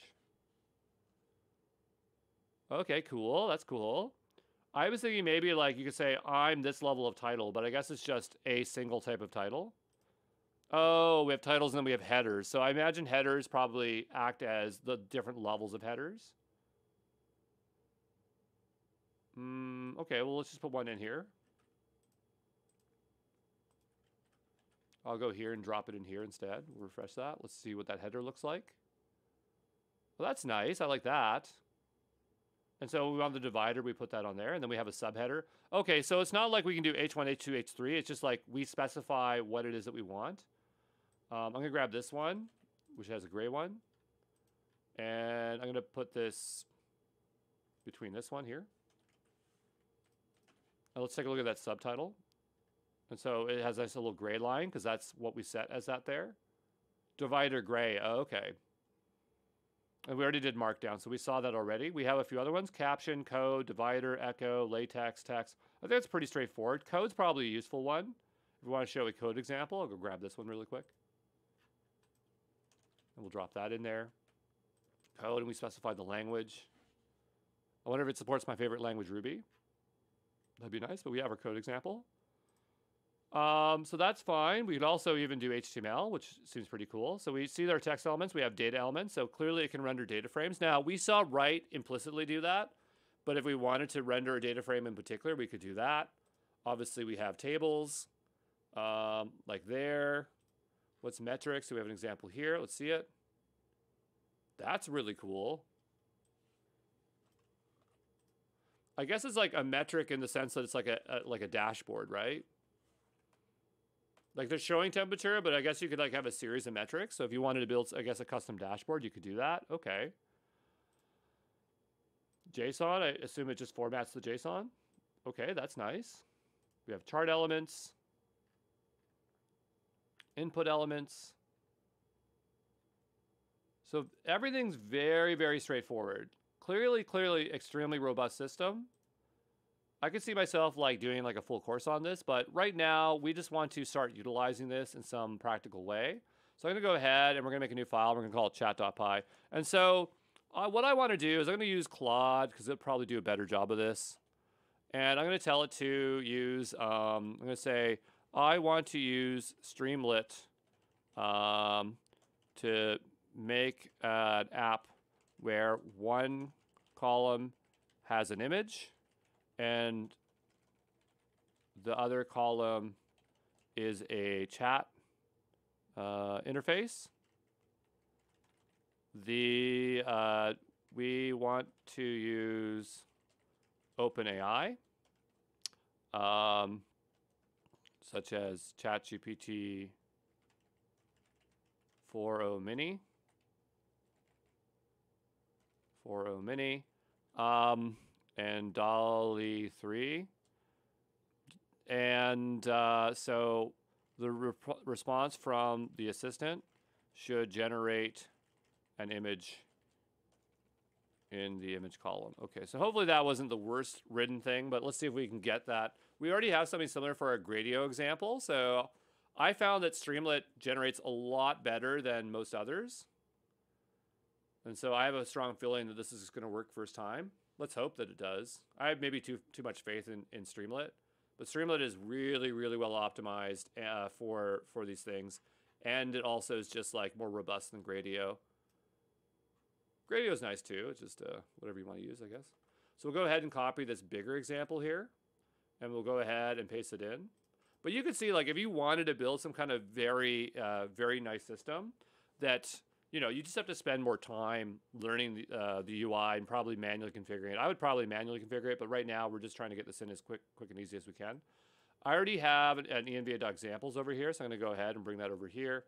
Okay, cool. That's cool. I was thinking maybe like you could say, I'm this level of title, but I guess it's just a single type of title. Oh, we have titles and then we have headers. So I imagine headers probably act as the different levels of headers. Okay, well, let's just put one in here. I'll go here and drop it in here instead. We'll refresh that. Let's see what that header looks like. Well, that's nice. I like that. And so on the divider, we put that on there, and then we have a subheader. Okay, so it's not like we can do H1, H2, H3. It's just like we specify what it is that we want. I'm going to grab this one, which has a gray one. And I'm going to put this between this one here. And let's take a look at that subtitle. And so it has a nice little gray line because that's what we set as that there. Divider gray. Oh, okay. And we already did markdown, so we saw that already. We have a few other ones. Caption, code, divider, echo, latex, text. I think it's pretty straightforward. Code's probably a useful one. If we want to show a code example, I'll go grab this one really quick. And we'll drop that in there. Code, and we specify the language. I wonder if it supports my favorite language, Ruby. That'd be nice, but we have our code example. So that's fine. We could also even do HTML, which seems pretty cool. So we see our text elements. We have data elements. So clearly it can render data frames. Now, we saw write implicitly do that. But if we wanted to render a data frame in particular, we could do that. Obviously, we have tables like there. What's metrics? So we have an example here. Let's see it. That's really cool. I guess it's like a metric in the sense that it's like a dashboard, right? Like they're showing temperature, but I guess you could like have a series of metrics. So if you wanted to build, I guess, a custom dashboard, you could do that. Okay. JSON, I assume it just formats the JSON. Okay, that's nice. We have chart elements, input elements. So everything's very, very straightforward. Clearly, extremely robust system. I could see myself like doing like a full course on this, but right now we just want to start utilizing this in some practical way. So I'm going to go ahead and we're going to make a new file. We're going to call it chat.py. And so what I want to do is I'm going to use Claude because it'll probably do a better job of this. And I'm going to tell it to use, I'm going to say, I want to use Streamlit to make an app where one column has an image and the other column is a chat interface. We want to use OpenAI, such as ChatGPT 4.0 Mini, and DALL-E 3. And so the response from the assistant should generate an image in the image column. Okay, so hopefully that wasn't the worst written thing, but let's see if we can get that. We already have something similar for our Gradio example. So I found that Streamlit generates a lot better than most others. And so I have a strong feeling that this is going to work first time. Let's hope that it does. I have maybe too much faith in Streamlit. But Streamlit is really, really well optimized for these things. And it also is just like more robust than Gradio. Gradio is nice too. It's just whatever you want to use, I guess. So we'll go ahead and copy this bigger example here. And we'll go ahead and paste it in. But you can see, like, if you wanted to build some kind of very, very nice system that, you know, you just have to spend more time learning the UI and probably manually configuring it. I would probably manually configure it, but right now we're just trying to get this in as quick and easy as we can. I already have an env.examples over here, so I'm going to go ahead and bring that over here.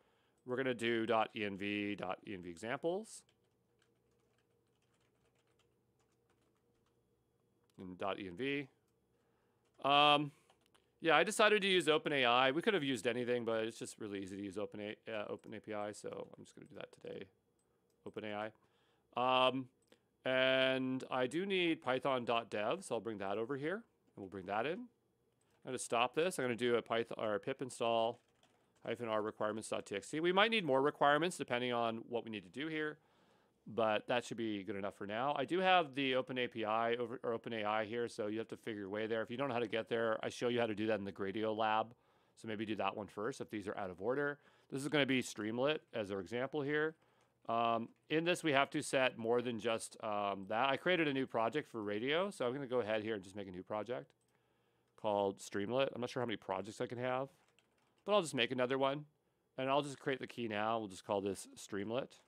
We're going to do .env examples. And .env. Yeah, I decided to use OpenAI. We could have used anything, but it's just really easy to use OpenAPI, so I'm just going to do that today. OpenAI. And I do need python.dev, so I'll bring that over here, and we'll bring that in. I'm going to stop this. I'm going to do a Python or pip install -r requirements.txt. We might need more requirements depending on what we need to do here, but that should be good enough for now. I do have the OpenAPI or OpenAI here, so you have to figure your way there. If you don't know how to get there, I show you how to do that in the Gradio lab. So maybe do that one first if these are out of order. This is going to be Streamlit as our example here. In this, we have to set more than just that. I created a new project for radio, so I'm going to go ahead here and just make a new project called Streamlit. I'm not sure how many projects I can have, but I'll just make another one. And I'll just create the key now. We'll just call this Streamlit.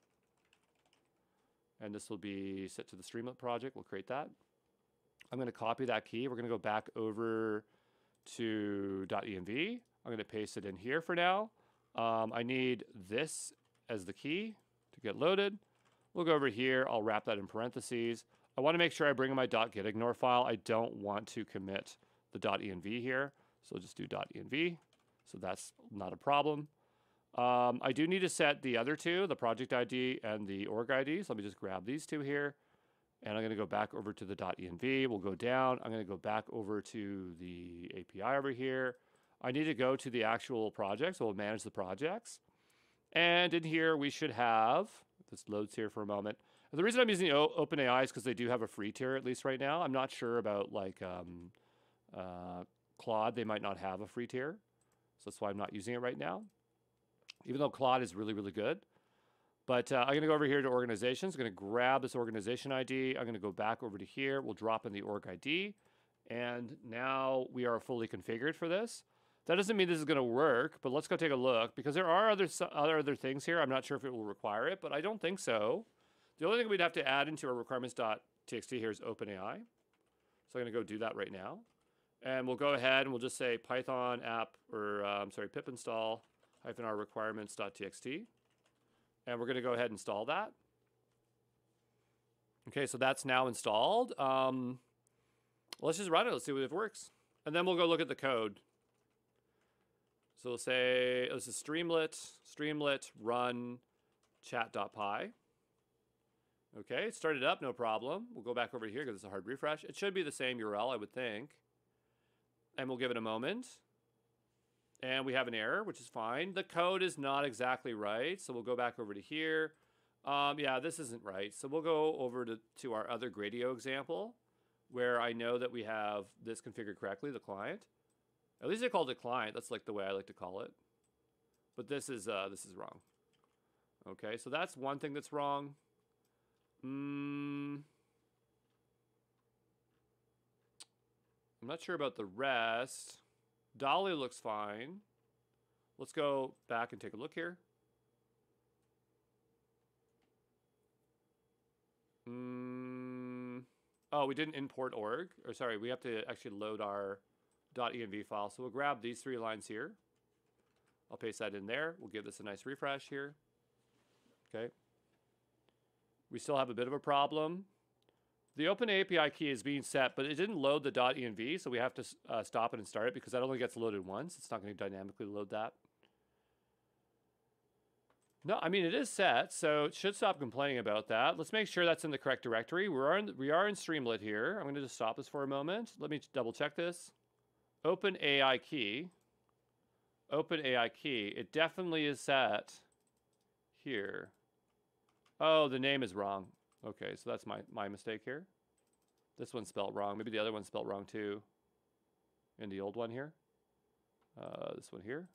And this will be set to the Streamlit project. We'll create that. I'm going to copy that key. We're going to go back over to .env. I'm going to paste it in here for now. I need this as the key to get loaded. We'll go over here. I'll wrap that in parentheses. I want to make sure I bring in my .getignore file. I don't want to commit the .env here. So I'll just do .env. So that's not a problem. I do need to set the other two, the project ID and the org ID. So let me just grab these two here. And I'm going to go back over to the .env. We'll go down. I'm going to go back over to the API over here. I need to go to the actual project, so we'll manage the projects. And in here, we should have, this loads here for a moment. And the reason I'm using OpenAI is because they do have a free tier, at least right now. I'm not sure about like Claude. They might not have a free tier. So that's why I'm not using it right now, even though Claude is really, really good. But I'm going to go over here to organizations. I'm going to grab this organization ID. I'm going to go back over to here. We'll drop in the org ID. And now we are fully configured for this. That doesn't mean this is going to work, but let's go take a look, because there are other things here. I'm not sure if it will require it, but I don't think so. The only thing we'd have to add into our requirements.txt here is OpenAI. So I'm going to go do that right now. And we'll go ahead and we'll just say Python app, or pip install -r requirements.txt. And we're going to go ahead and install that. Okay, so that's now installed. Let's just run it. Let's see if it works. And then we'll go look at the code. So we'll say, this is Streamlit run chat.py. Okay, it started up, no problem. We'll go back over here because it's a hard refresh. It should be the same URL, I would think. And we'll give it a moment. And we have an error, which is fine. The code is not exactly right, so we'll go back over to here. Yeah, this isn't right. So we'll go over to our other Gradio example, where I know that we have this configured correctly, the client. At least I called it client. That's like the way I like to call it. But this is wrong. Okay, so that's one thing that's wrong. I'm not sure about the rest. Dolly looks fine. Let's go back and take a look here. Oh, we didn't import org. Or sorry, we have to actually load our .env file. So we'll grab these 3 lines here. I'll paste that in there. We'll give this a nice refresh here. Okay. We still have a bit of a problem. The OpenAPI key is being set, but it didn't load the .env, so we have to stop it and start it because that only gets loaded once. It's not going to dynamically load that. No, I mean, it is set, so it should stop complaining about that. Let's make sure that's in the correct directory. We are in Streamlit here. I'm going to just stop this for a moment. Let me double check this. OpenAI key. OpenAI key. It definitely is set here. Oh, the name is wrong. Okay, so that's my mistake here. This one's spelled wrong. Maybe the other one's spelled wrong too. in the old one here. This one here.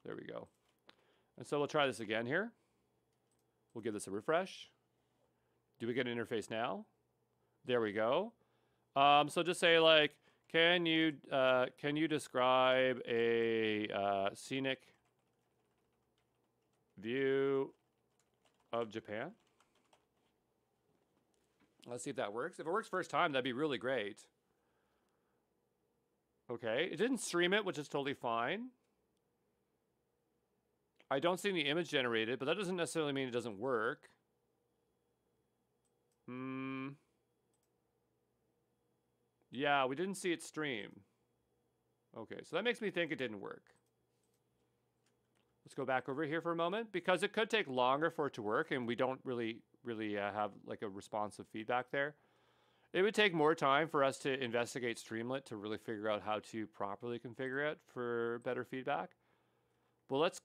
There we go. And so we'll try this again here. We'll give this a refresh. Do we get an interface now? There we go. So just say like, can you describe a scenic view of Japan? Let's see if that works. If it works first time, that'd be really great. Okay, it didn't stream it, which is totally fine. I don't see any image generated, but that doesn't necessarily mean it doesn't work. Yeah, we didn't see it stream. Okay, so that makes me think it didn't work. Let's go back over here for a moment, because it could take longer for it to work, and we don't really have like a responsive feedback there. It would take more time for us to investigate Streamlit to really figure out how to properly configure it for better feedback. Well, let's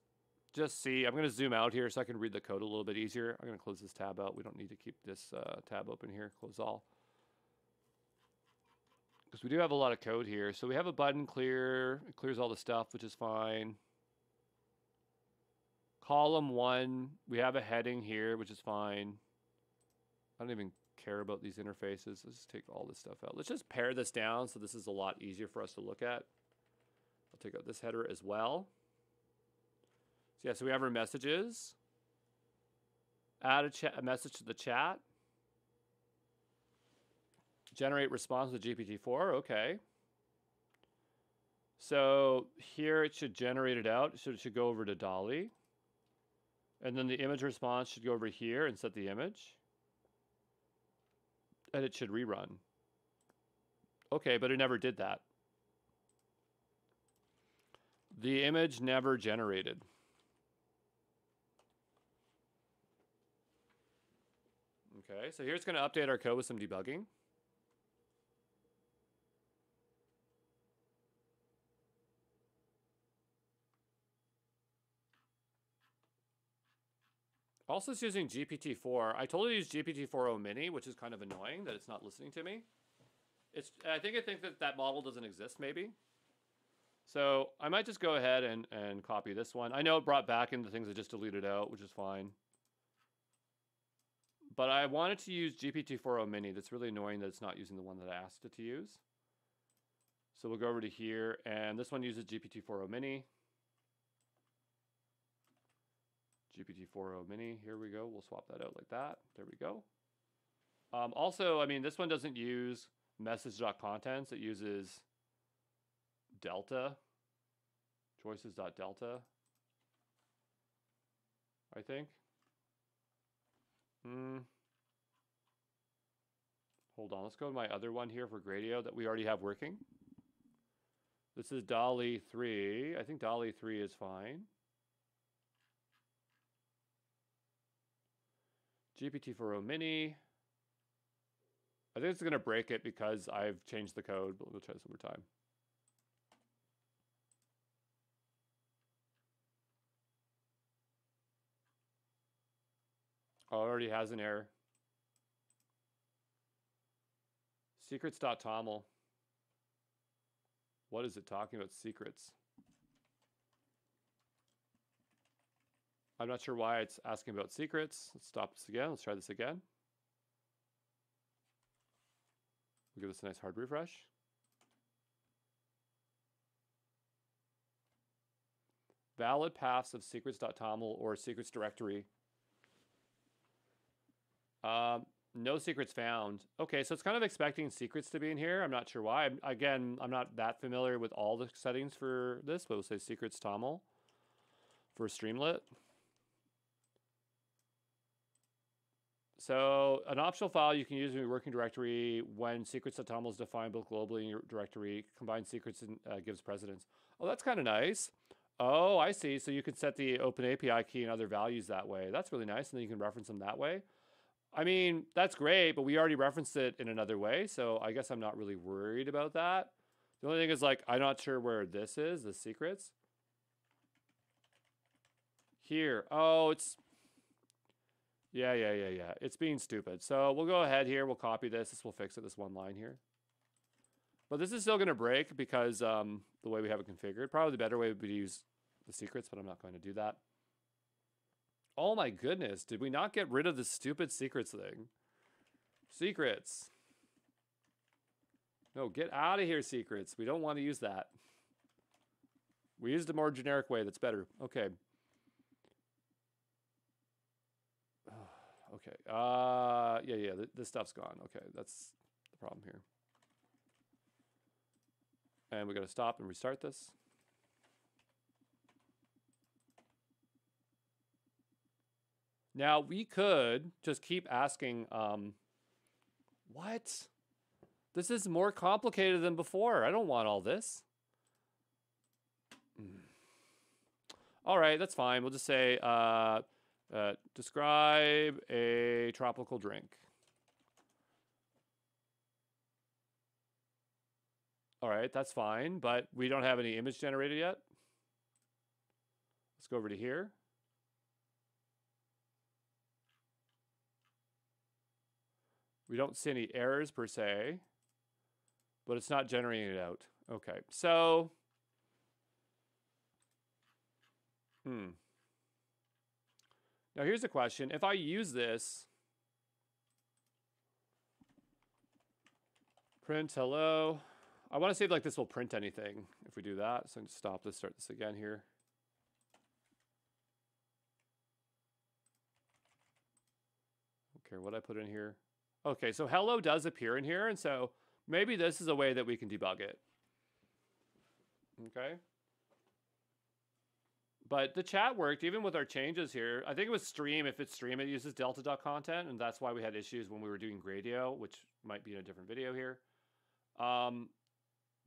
just see. I'm going to zoom out here so I can read the code a little bit easier. I'm going to close this tab out. We don't need to keep this tab open here. Close all. Because we do have a lot of code here. So we have a button clear. It clears all the stuff, which is fine. Column 1, we have a heading here, which is fine. I don't even care about these interfaces. Let's just take all this stuff out. Let's just pare this down so this is a lot easier for us to look at. I'll take out this header as well. So yeah, so we have our messages. Add a message to the chat. Generate response to GPT-4, okay. So here it should generate it out. So it should go over to DALL-E. And then the image response should go over here and set the image. And it should rerun. Okay, but it never did that. The image never generated. Okay, so here it's going to update our code with some debugging. Also, it's using GPT-4. I told it to use GPT-4o Mini, which is kind of annoying that it's not listening to me. I think that model doesn't exist, maybe. So I might just go ahead and copy this one. I know it brought back in the things I just deleted out, which is fine. But I wanted to use GPT-4o Mini. That's really annoying that it's not using the one that I asked it to use. So we'll go over to here, and this one uses GPT-4o Mini. GPT-4o Mini, here we go. We'll swap that out like that. There we go. Also, I mean, this one doesn't use message.contents. It uses delta, choices.delta, I think. Hold on, let's go to my other one here for Gradio that we already have working. This is DALL-E 3. I think DALL-E 3 is fine. GPT-4o Mini. I think it's going to break it because I've changed the code, but we'll try this one more time. Oh, it already has an error. Secrets.toml. What is it talking about secrets? I'm not sure why it's asking about secrets. Let's stop this again. Let's try this again. We'll give this a nice hard refresh. Valid paths of secrets.toml or secrets directory. No secrets found. Okay, so it's kind of expecting secrets to be in here. I'm not sure why. Again, I'm not that familiar with all the settings for this, but we'll say secrets.toml for Streamlit. So an optional file you can use in your working directory when secrets.toml is defined both globally in your directory. Combine secrets and gives precedence. Oh, that's kind of nice. Oh, I see. So you can set the open API key and other values that way. That's really nice. And then you can reference them that way. I mean, that's great, but we already referenced it in another way. So I guess I'm not really worried about that. The only thing is, like, I'm not sure where this is, the secrets. Here. Oh, it's... Yeah. It's being stupid. So we'll go ahead here. We'll copy this. This will fix it, this one line here. But this is still going to break because the way we have it configured. Probably the better way would be to use the secrets, but I'm not going to do that. Oh my goodness, did we not get rid of the stupid secrets thing? Secrets. No, get out of here, secrets. We don't want to use that. We used a more generic way that's better. Okay. Okay. Yeah, this stuff's gone. Okay, that's the problem here. And we got to stop and restart this. Now, we could just keep asking, what? This is more complicated than before. I don't want all this. All right, that's fine. We'll just say, describe a tropical drink. All right, that's fine, but we don't have any image generated yet. Let's go over to here. We don't see any errors per se, but it's not generating it out. Okay, so, now here's a question. If I use this, print hello. I want to see if like this will print anything if we do that. So I'm going to stop this, start this again here. Okay, what I put in here. Okay, so hello does appear in here, and so maybe this is a way that we can debug it. Okay. But the chat worked even with our changes here. I think it was stream. If it's stream, it uses delta.content, and that's why we had issues when we were doing Gradio, which might be in a different video here.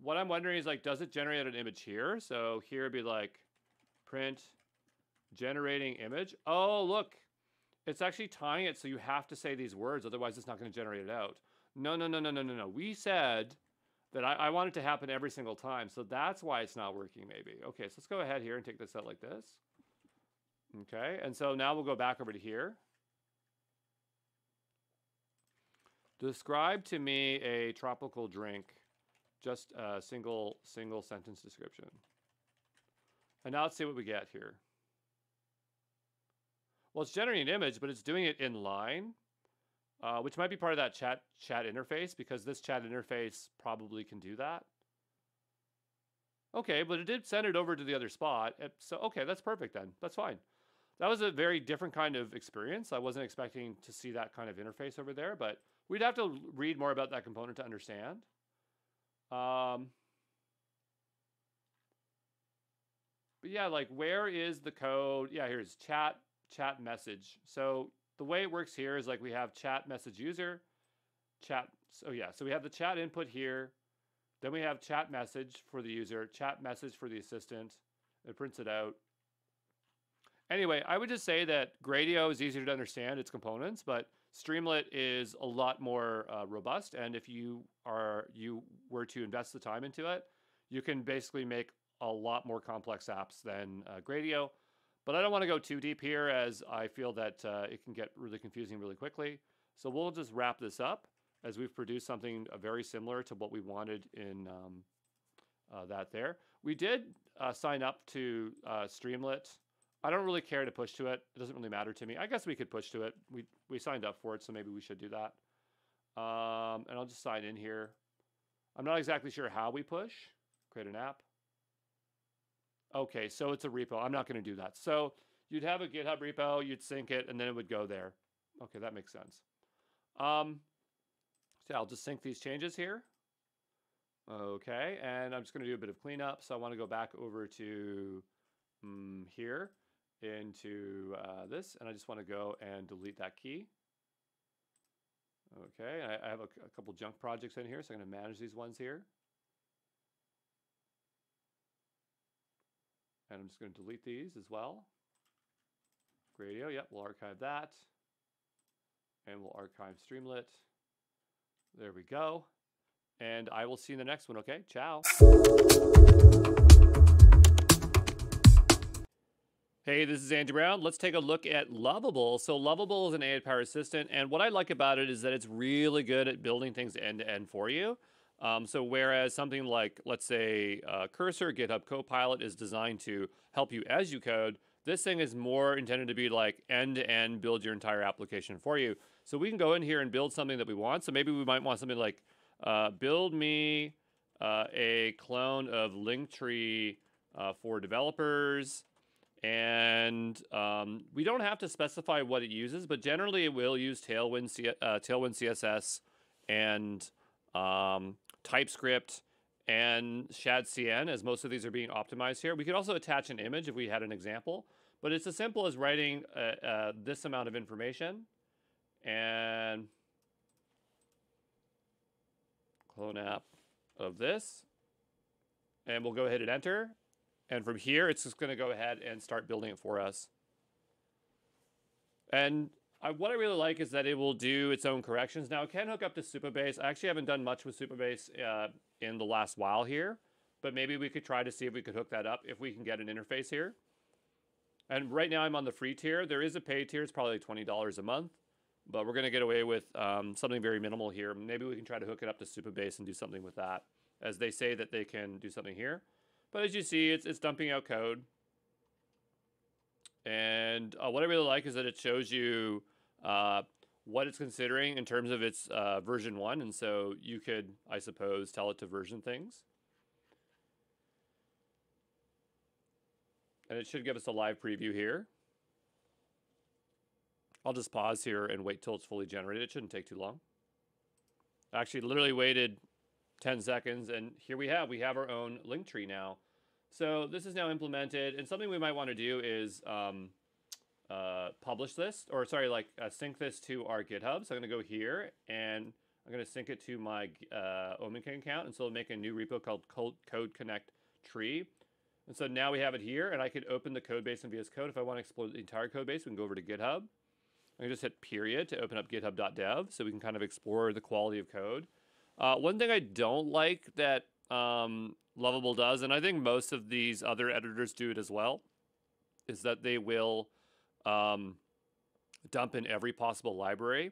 What I'm wondering is, like, does it generate an image here? So here it'd be like print generating image. Oh, look. It's actually tying it so you have to say these words, otherwise it's not going to generate it out. No. We said that I want it to happen every single time, so that's why it's not working maybe. Okay, so let's go ahead here and take this out like this. Okay, and so now we'll go back over to here. Describe to me a tropical drink. Just a single sentence description. And now let's see what we get here. Well, it's generating an image, but it's doing it in line, which might be part of that chat interface, because this chat interface probably can do that. Okay, but it did send it over to the other spot. So, okay, that's perfect then. That's fine. That was a very different kind of experience. I wasn't expecting to see that kind of interface over there, but we'd have to read more about that component to understand. But yeah, like, where is the code? Yeah, here's chat message. So the way it works here is like we have chat message user, chat. So yeah, so we have the chat input here. Then we have chat message for the user, chat message for the assistant. It prints it out. Anyway, I would just say that Gradio is easier to understand its components, but Streamlit is a lot more robust. And if you were to invest the time into it, you can basically make a lot more complex apps than Gradio. But I don't want to go too deep here, as I feel that it can get really confusing really quickly. So we'll just wrap this up, as we've produced something very similar to what we wanted in that there. We did sign up to Streamlit. I don't really care to push to it. It doesn't really matter to me. I guess we could push to it. We signed up for it, so maybe we should do that. And I'll just sign in here. I'm not exactly sure how we push. Create an app. Okay, so it's a repo. I'm not going to do that. So you'd have a GitHub repo, you'd sync it, and then it would go there. Okay, that makes sense. So I'll just sync these changes here. Okay, and I'm just going to do a bit of cleanup. So I want to go back over to here into this, and I just want to go and delete that key. Okay, I have a couple junk projects in here, so I'm going to manage these ones here. And I'm just going to delete these as well. Gradio, yep, we'll archive that. And we'll archive Streamlit. There we go. And I will see you in the next one, okay? Ciao. Hey, this is Andy Brown. Let's take a look at Lovable. So Lovable is an AI-powered assistant, and what I like about it is that it's really good at building things end-to-end for you. So whereas something like, let's say, Cursor, GitHub Copilot is designed to help you as you code, this thing is more intended to be like end-to-end, build your entire application for you. So we can go in here and build something that we want. So maybe we might want something like, build me a clone of Linktree for developers. And we don't have to specify what it uses, but generally it will use Tailwind CSS and TypeScript and ShadCN, as most of these are being optimized here. We could also attach an image if we had an example, but it's as simple as writing this amount of information and clone app of this, and we'll go ahead and enter. And from here, it's just going to go ahead and start building it for us. And what I really like is that it will do its own corrections. Now, it can hook up to Supabase. I actually haven't done much with Supabase in the last while here, but maybe we could try to see if we could hook that up if we can get an interface here. And right now, I'm on the free tier. There is a paid tier. It's probably like $20 a month, but we're going to get away with something very minimal here. Maybe we can try to hook it up to Supabase and do something with that, as they say that they can do something here. But as you see, it's dumping out code. And what I really like is that it shows you what it's considering in terms of its version 1. And so you could, I suppose, tell it to version things. And it should give us a live preview here. I'll just pause here and wait till it's fully generated. It shouldn't take too long. Actually, literally waited 10 seconds, and here we have our own link tree now. So this is now implemented, and something we might want to do is publish this, or sorry, like sync this to our GitHub. So I'm going to go here, and I'm going to sync it to my OmenCon account, and so I'll make a new repo called Code Connect Tree. And so now we have it here, and I could open the code base in VS Code. If I want to explore the entire code base, we can go over to GitHub. I can just hit period to open up github.dev, so we can kind of explore the quality of code. One thing I don't like that Lovable does, and I think most of these other editors do it as well, is that they will dump in every possible library.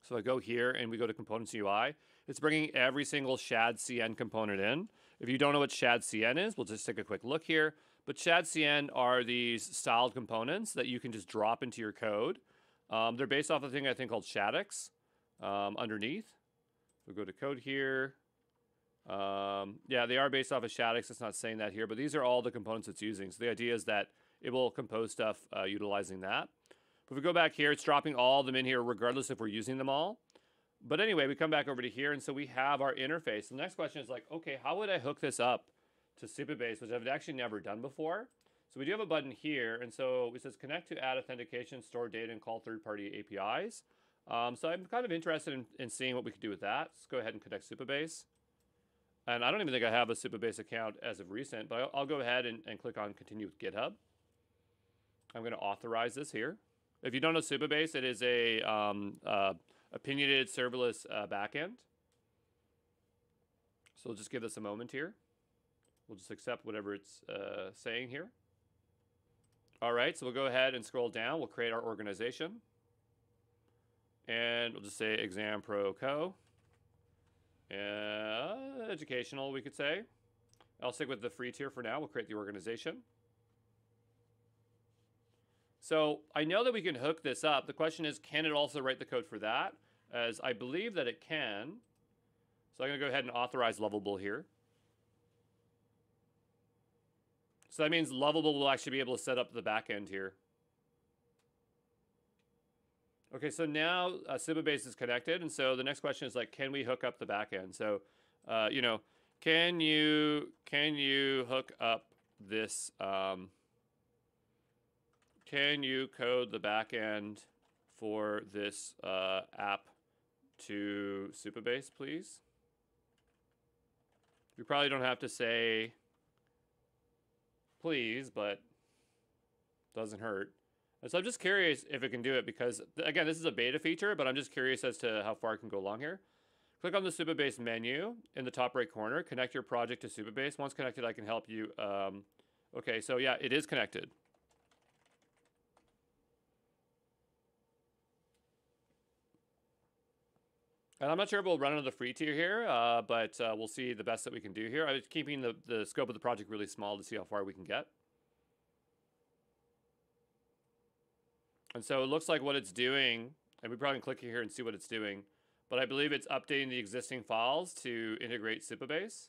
So I go here and we go to Components UI. It's bringing every single ShadCN component in. If you don't know what ShadCN is, we'll just take a quick look here. But ShadCN are these styled components that you can just drop into your code. They're based off of a thing I think called Shadix underneath. We'll go to code here. Yeah, they are based off of Shadix. It's not saying that here, but these are all the components it's using. So the idea is that it will compose stuff utilizing that. But if we go back here, it's dropping all of them in here regardless if we're using them all. But anyway, we come back over to here, and so we have our interface. The next question is like, okay, how would I hook this up to Supabase, which I've actually never done before? So we do have a button here, and so it says connect to add authentication, store data, and call third-party APIs. So I'm kind of interested in seeing what we could do with that. Let's go ahead and connect Supabase. And I don't even think I have a Supabase account as of recent, but I'll go ahead and click on continue with GitHub. I'm going to authorize this here. If you don't know Supabase, it is a opinionated serverless backend. So we'll just give this a moment here. We'll just accept whatever it's saying here. All right, so we'll go ahead and scroll down. We'll create our organization. And we'll just say Exam Pro Co. Educational, we could say. I'll stick with the free tier for now. We'll create the organization. So I know that we can hook this up. The question is, can it also write the code for that? As I believe that it can. So I'm going to go ahead and authorize Lovable here. So that means Lovable will actually be able to set up the backend here. Okay, so now Supabase is connected, and so the next question is like, can we hook up the backend? So, you know, can you hook up this? Can you code the backend for this app to Supabase, please? You probably don't have to say please, but doesn't hurt. And so I'm just curious if it can do it because, again, this is a beta feature, but I'm just curious as to how far it can go along here. Click on the Supabase menu in the top right corner. Connect your project to Supabase. Once connected, I can help you. Okay, so yeah, it is connected. And I'm not sure if we'll run into the free tier here, but we'll see the best that we can do here. I was keeping the scope of the project really small to see how far we can get. And so it looks like what it's doing, and we probably can click here and see what it's doing, but I believe it's updating the existing files to integrate Supabase.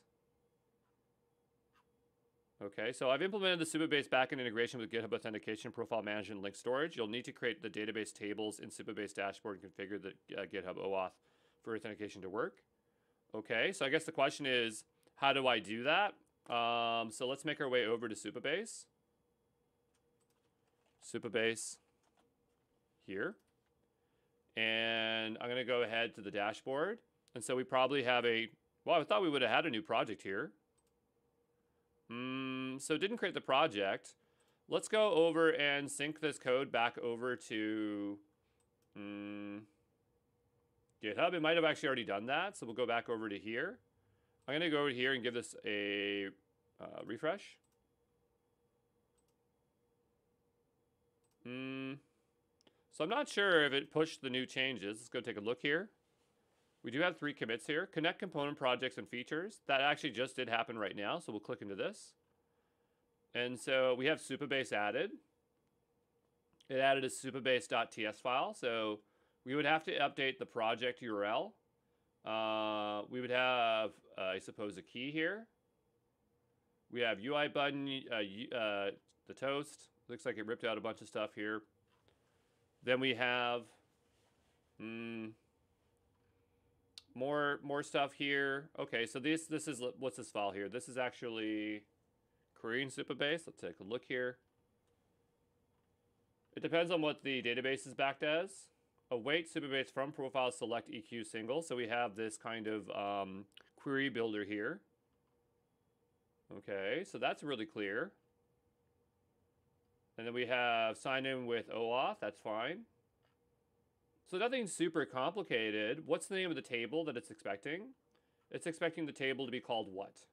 Okay, so I've implemented the Supabase backend integration with GitHub Authentication, Profile Management, and Link Storage. You'll need to create the database tables in Supabase dashboard and configure the GitHub OAuth for authentication to work. Okay, so I guess the question is, how do I do that? So let's make our way over to Supabase. Supabase here. And I'm going to go ahead to the dashboard. And so we probably have well, I thought we would have had a new project here. So it didn't create the project. Let's go over and sync this code back over to GitHub. It might have actually already done that. So we'll go back over to here. I'm going to go over here and give this a refresh. So I'm not sure if it pushed the new changes. Let's go take a look here. We do have 3 commits here. Connect component projects and features. That actually just did happen right now. So we'll click into this. And so we have Supabase added. It added a supabase.ts file. So we would have to update the project URL. We would have, I suppose, a key here. We have UI button, the toast. Looks like it ripped out a bunch of stuff here. Then we have more stuff here. Okay, so this is, what's this file here? This is actually querying Supabase. Let's take a look here. It depends on what the database is backed as. Await Supabase from profile select EQ single. So we have this kind of query builder here. Okay, so that's really clear. And then we have sign in with OAuth. That's fine. So nothing super complicated. What's the name of the table that it's expecting? It's expecting the table to be called what?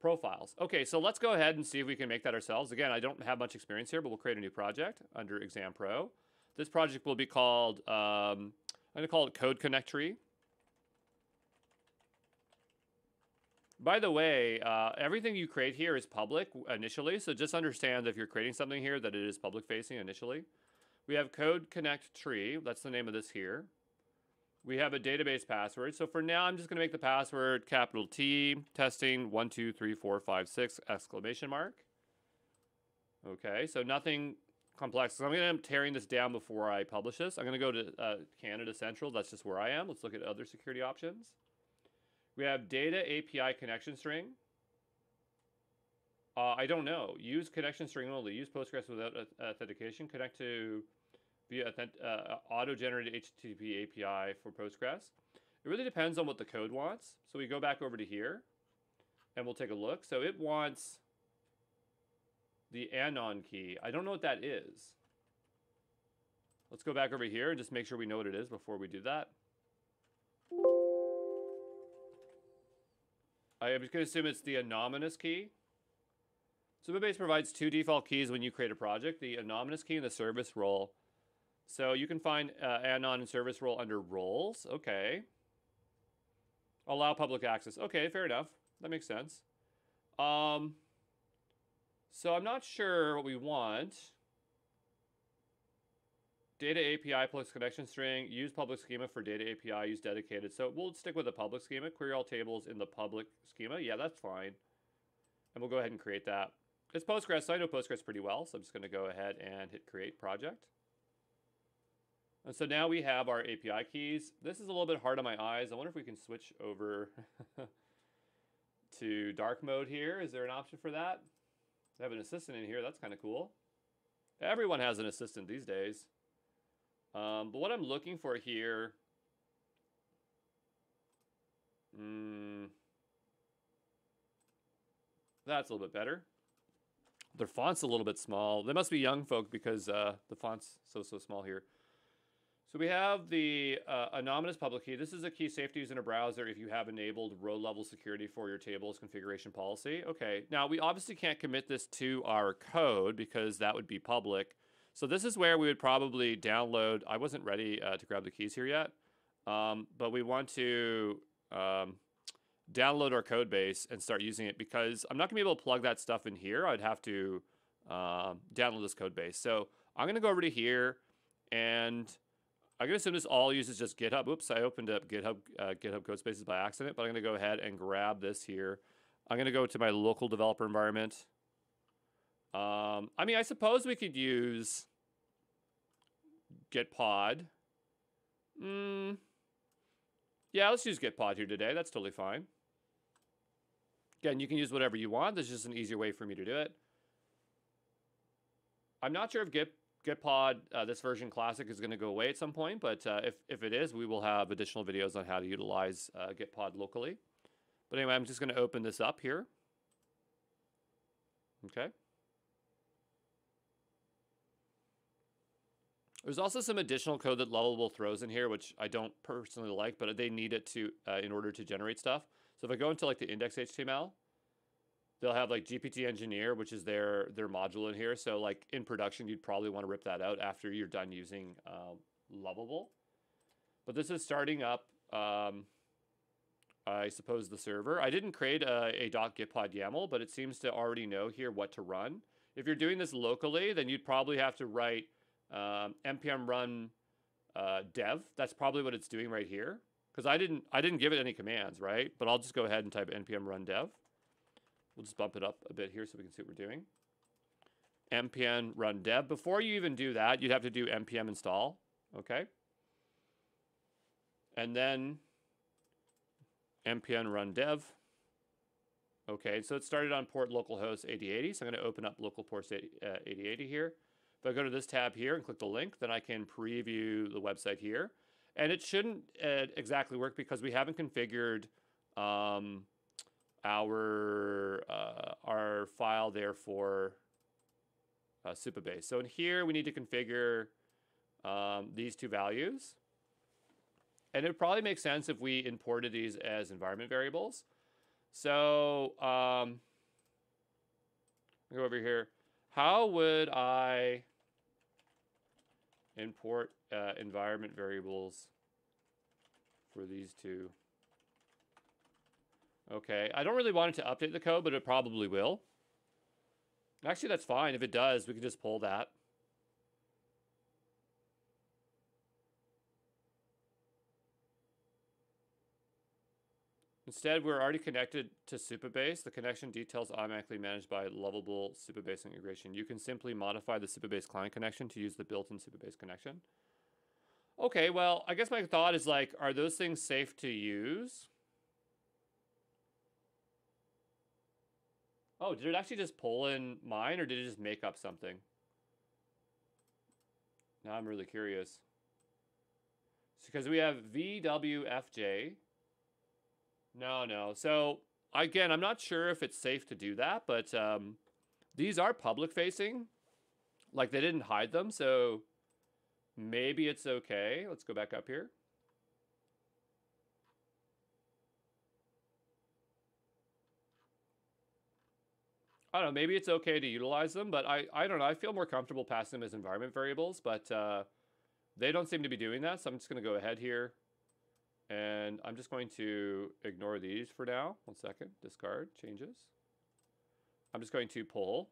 Profiles. Okay, so let's go ahead and see if we can make that ourselves. Again, I don't have much experience here, but we'll create a new project under Exam Pro. This project will be called, I'm going to call it Code Connect Tree. By the way, everything you create here is public initially, so just understand if you're creating something here that it is public facing initially. We have Code Connect Tree, that's the name of this here. We have a database password, so for now I'm just going to make the password capital T, testing 1, 2, 3, 4, 5, 6, exclamation mark. Okay, so nothing complex. So I'm going to end up tearing this down before I publish this. I'm going to go to Canada Central, that's just where I am. Let's look at other security options. We have data API connection string. I don't know. Use connection string only. Use Postgres without authentication. Connect to via auto-generated HTTP API for Postgres. It really depends on what the code wants. So we go back over to here, and we'll take a look. So it wants the anon key. I don't know what that is. Let's go back over here and just make sure we know what it is before we do that. I am just going to assume it's the anonymous key. Supabase provides 2 default keys when you create a project, the anonymous key and the service role. So you can find anon and service role under roles. Okay. Allow public access. Okay, fair enough. That makes sense. So I'm not sure what we want. Data API plus connection string. Use public schema for data API. Use dedicated. So we'll stick with the public schema. Query all tables in the public schema. Yeah, that's fine. And we'll go ahead and create that. It's Postgres, so I know Postgres pretty well. So I'm just going to go ahead and hit create project. And so now we have our API keys. This is a little bit hard on my eyes. I wonder if we can switch over to dark mode here. Is there an option for that? I have an assistant in here. That's kind of cool. Everyone has an assistant these days. But what I'm looking for here, that's a little bit better. Their font's a little bit small. They must be young folk because the font's so small here. So we have the anonymous public key. This is a key safe to use in a browser if you have enabled row-level security for your tables configuration policy. Okay, now we obviously can't commit this to our code because that would be public. So this is where we would probably download. I wasn't ready to grab the keys here yet. but we want to download our code base and start using it, because I'm not gonna be able to plug that stuff in here. I'd have to download this code base. So I'm gonna go over to here, and I'm gonna assume this all uses just GitHub. Oops, I opened up GitHub Codespaces by accident, but I'm gonna go ahead and grab this here. I'm gonna go to my local developer environment. I mean, I suppose we could use Gitpod. Yeah, let's use Gitpod here today. That's totally fine. Again, you can use whatever you want. This is just an easier way for me to do it. I'm not sure if Gitpod, this version classic, is going to go away at some point, but if it is, we will have additional videos on how to utilize Gitpod locally. But anyway, I'm just going to open this up here. Okay. There's also some additional code that Lovable throws in here, which I don't personally like, but they need it to in order to generate stuff. So if I go into like the index HTML, they'll have like GPT Engineer, which is their module in here. So like in production, you'd probably want to rip that out after you're done using Lovable. But this is starting up, I suppose, the server. I didn't create a .gitpod YAML, but it seems to already know here what to run. If you're doing this locally, then you'd probably have to write npm run dev. That's probably what it's doing right here, because I didn't give it any commands, right? But I'll just go ahead and type npm run dev. We'll just bump it up a bit here so we can see what we're doing. npm run dev. Before you even do that, you'd have to do npm install, okay? And then npm run dev. Okay, so it started on port localhost 8080, so I'm going to open up local port 8080 here. If I go to this tab here and click the link, then I can preview the website here. And it shouldn't exactly work because we haven't configured our file there for Supabase. So in here, we need to configure these two values. And it would probably make sense if we imported these as environment variables. So I'll go over here. How would I import environment variables for these two? Okay, I don't really want it to update the code, but it probably will. Actually, that's fine. If it does, we can just pull that. Instead, we're already connected to Supabase. The connection details automatically managed by Lovable Supabase integration. You can simply modify the Supabase client connection to use the built-in Supabase connection. Okay, well, I guess my thought is like, are those things safe to use? Oh, did it actually just pull in mine, or did it just make up something? Now I'm really curious. Because we have VWFJ. No. So again, I'm not sure if it's safe to do that, but these are public facing. Like they didn't hide them, so maybe it's okay. Let's go back up here. I don't know, maybe it's okay to utilize them, but I don't know. I feel more comfortable passing them as environment variables, but they don't seem to be doing that. So I'm just going to go ahead here. And I'm just going to ignore these for now. 1 second, discard, changes. I'm just going to pull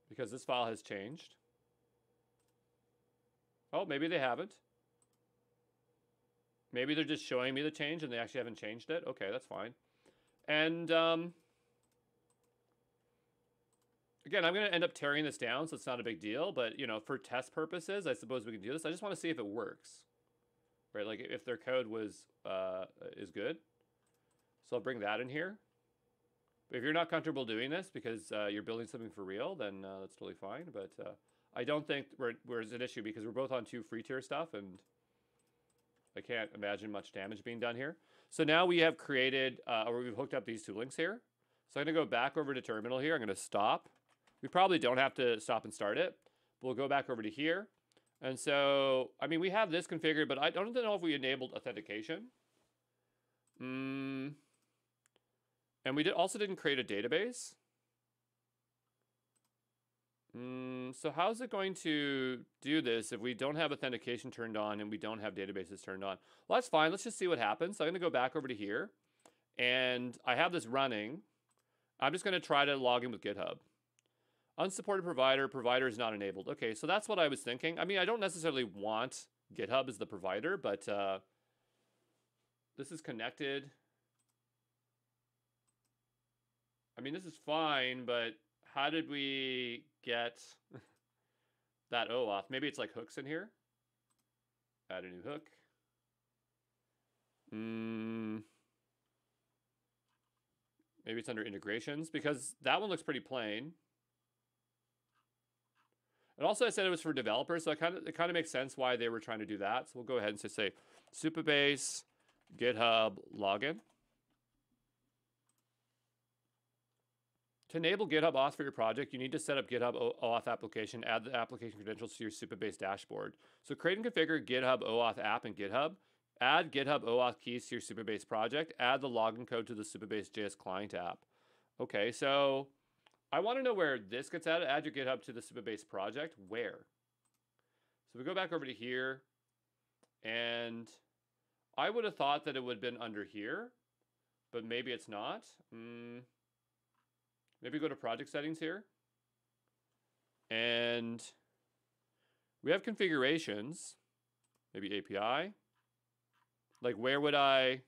because this file has changed. Oh, maybe they haven't. Maybe they're just showing me the change and they actually haven't changed it. Okay, that's fine. And again, I'm going to end up tearing this down, so it's not a big deal. But, you know, for test purposes, I suppose we can do this. I just want to see if it works. Right, like if their code was is good. So I'll bring that in here. But if you're not comfortable doing this because you're building something for real, then that's totally fine. But I don't think there's an issue because we're both on 2 free tier stuff, and I can't imagine much damage being done here. So now we have created, or we've hooked up these 2 links here. So I'm going to go back over to terminal here. I'm going to stop. We probably don't have to stop and start it. But we'll go back over to here. And so, I mean, we have this configured, but I don't know if we enabled authentication. And we also didn't create a database. So how's it going to do this if we don't have authentication turned on and we don't have databases turned on? Well, that's fine. Let's just see what happens. So I'm going to go back over to here, and I have this running. I'm just going to try to log in with GitHub. Unsupported provider, provider is not enabled. Okay, so that's what I was thinking. I mean, I don't necessarily want GitHub as the provider, but this is connected. I mean, this is fine, but how did we get that OAuth? Maybe it's like hooks in here. Add a new hook. Maybe it's under integrations, because that one looks pretty plain. And also I said it was for developers, so it kind of makes sense why they were trying to do that. So we'll go ahead and say Supabase GitHub login. To enable GitHub auth for your project, you need to set up GitHub OAuth application, add the application credentials to your Supabase dashboard. So create and configure GitHub OAuth app in GitHub, add GitHub OAuth keys to your Supabase project, add the login code to the Supabase JS client app. Okay, so I want to know where this gets added. Add your GitHub to the Supabase project. Where? So we go back over to here, and I would have thought that it would have been under here, but maybe it's not. Maybe go to project settings here. And we have configurations, maybe API. Like where would I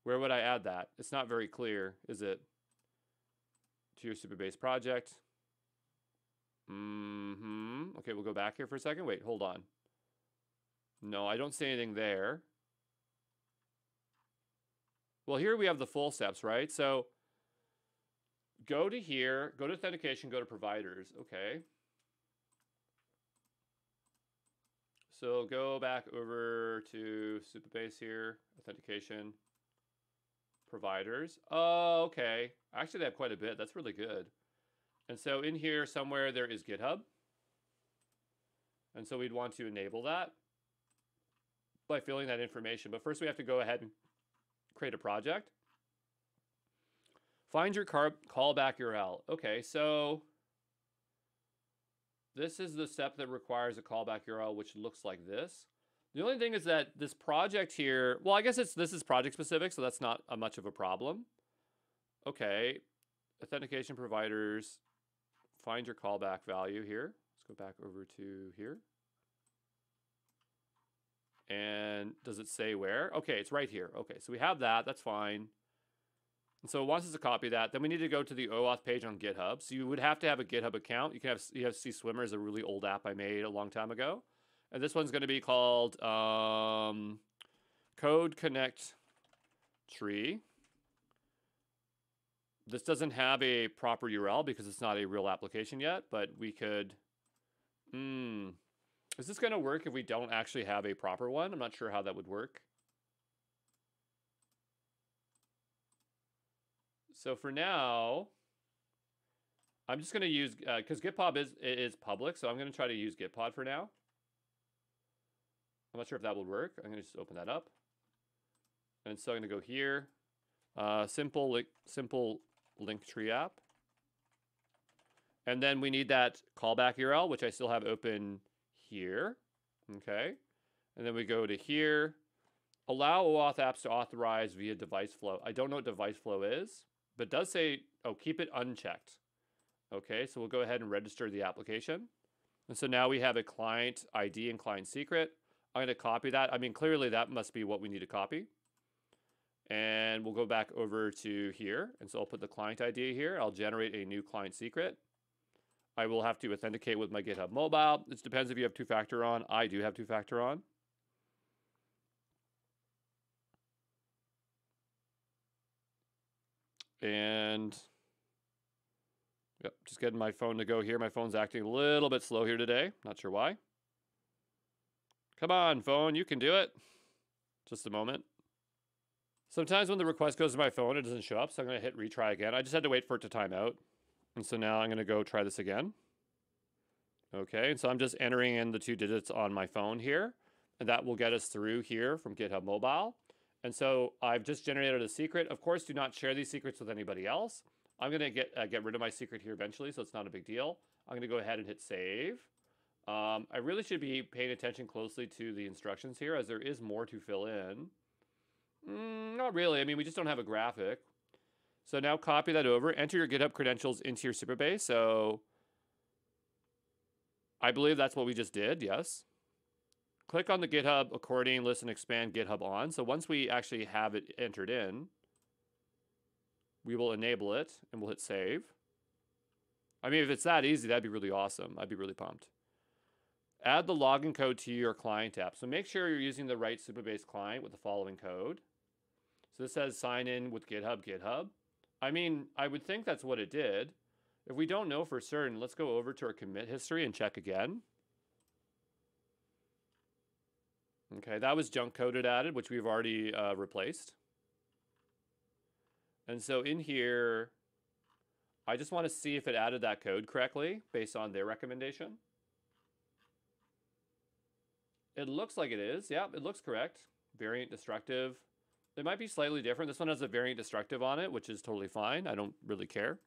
add that? It's not very clear, is it? To your Supabase project. Okay, we'll go back here for a second. Wait, hold on. No, I don't see anything there. Well, here we have the full steps, right? So go to here, go to authentication, go to providers. Okay. So go back over to Supabase here, authentication, providers. Oh, okay. Actually, they have quite a bit. That's really good. And so in here somewhere there is GitHub. And so we'd want to enable that by filling that information. But first we have to go ahead and create a project. Find your callback URL. Okay, so this is the step that requires a callback URL, which looks like this. The only thing is that this project here, well, I guess this is project specific, so that's not much of a problem. Okay, authentication providers, find your callback value here. Let's go back over to here. And does it say where? Okay, it's right here. Okay, so we have that, that's fine. And so it wants us to copy that. Then we need to go to the OAuth page on GitHub. So you would have to have a GitHub account. You have see Swimmer is a really old app I made a long time ago. And this one's going to be called Code Connect Tree. This doesn't have a proper URL because it's not a real application yet, but we could... Is this going to work if we don't actually have a proper one? I'm not sure how that would work. So for now, I'm just going to use, because Gitpod is public, so I'm going to try to use Gitpod for now. I'm not sure if that will work. I'm going to just open that up. And so I'm going to go here, simple link tree app. And then we need that callback URL, which I still have open here. Okay. And then we go to here, allow OAuth apps to authorize via device flow. I don't know what device flow is, but it does say, oh, keep it unchecked. Okay, so we'll go ahead and register the application. And so now we have a client ID and client secret. I'm going to copy that. I mean, clearly that must be what we need to copy. And we'll go back over to here. And so I'll put the client ID here. I'll generate a new client secret. I will have to authenticate with my GitHub mobile. It depends if you have two-factor on. I do have two-factor on. And yep, just getting my phone to go here. My phone's acting a little bit slow here today. Not sure why. Come on, phone, you can do it. Just a moment. Sometimes when the request goes to my phone, it doesn't show up, so I'm going to hit retry again. I just had to wait for it to time out. And so now I'm going to go try this again. Okay, and so I'm just entering in the 2 digits on my phone here, and that will get us through here from GitHub Mobile. And so I've just generated a secret. Of course, do not share these secrets with anybody else. I'm going to get rid of my secret here eventually, so it's not a big deal. I'm going to go ahead and hit save. I really should be paying attention closely to the instructions here, as there is more to fill in. Not really. I mean, we just don't have a graphic. So now copy that over, enter your GitHub credentials into your Supabase. So I believe that's what we just did, yes. Click on the GitHub accordion list and expand GitHub on. So once we actually have it entered in, we will enable it and we'll hit save. I mean, if it's that easy, that'd be really awesome. I'd be really pumped. Add the login code to your client app. So make sure you're using the right Supabase client with the following code. So this says sign in with GitHub. I mean, I would think that's what it did. If we don't know for certain, let's go over to our commit history and check again. Okay, that was junk coded added, which we've already replaced. And so in here, I just want to see if it added that code correctly based on their recommendation. It looks like it is. Yeah, it looks correct. Variant destructive. It might be slightly different. This one has a variant destructive on it, which is totally fine. I don't really care.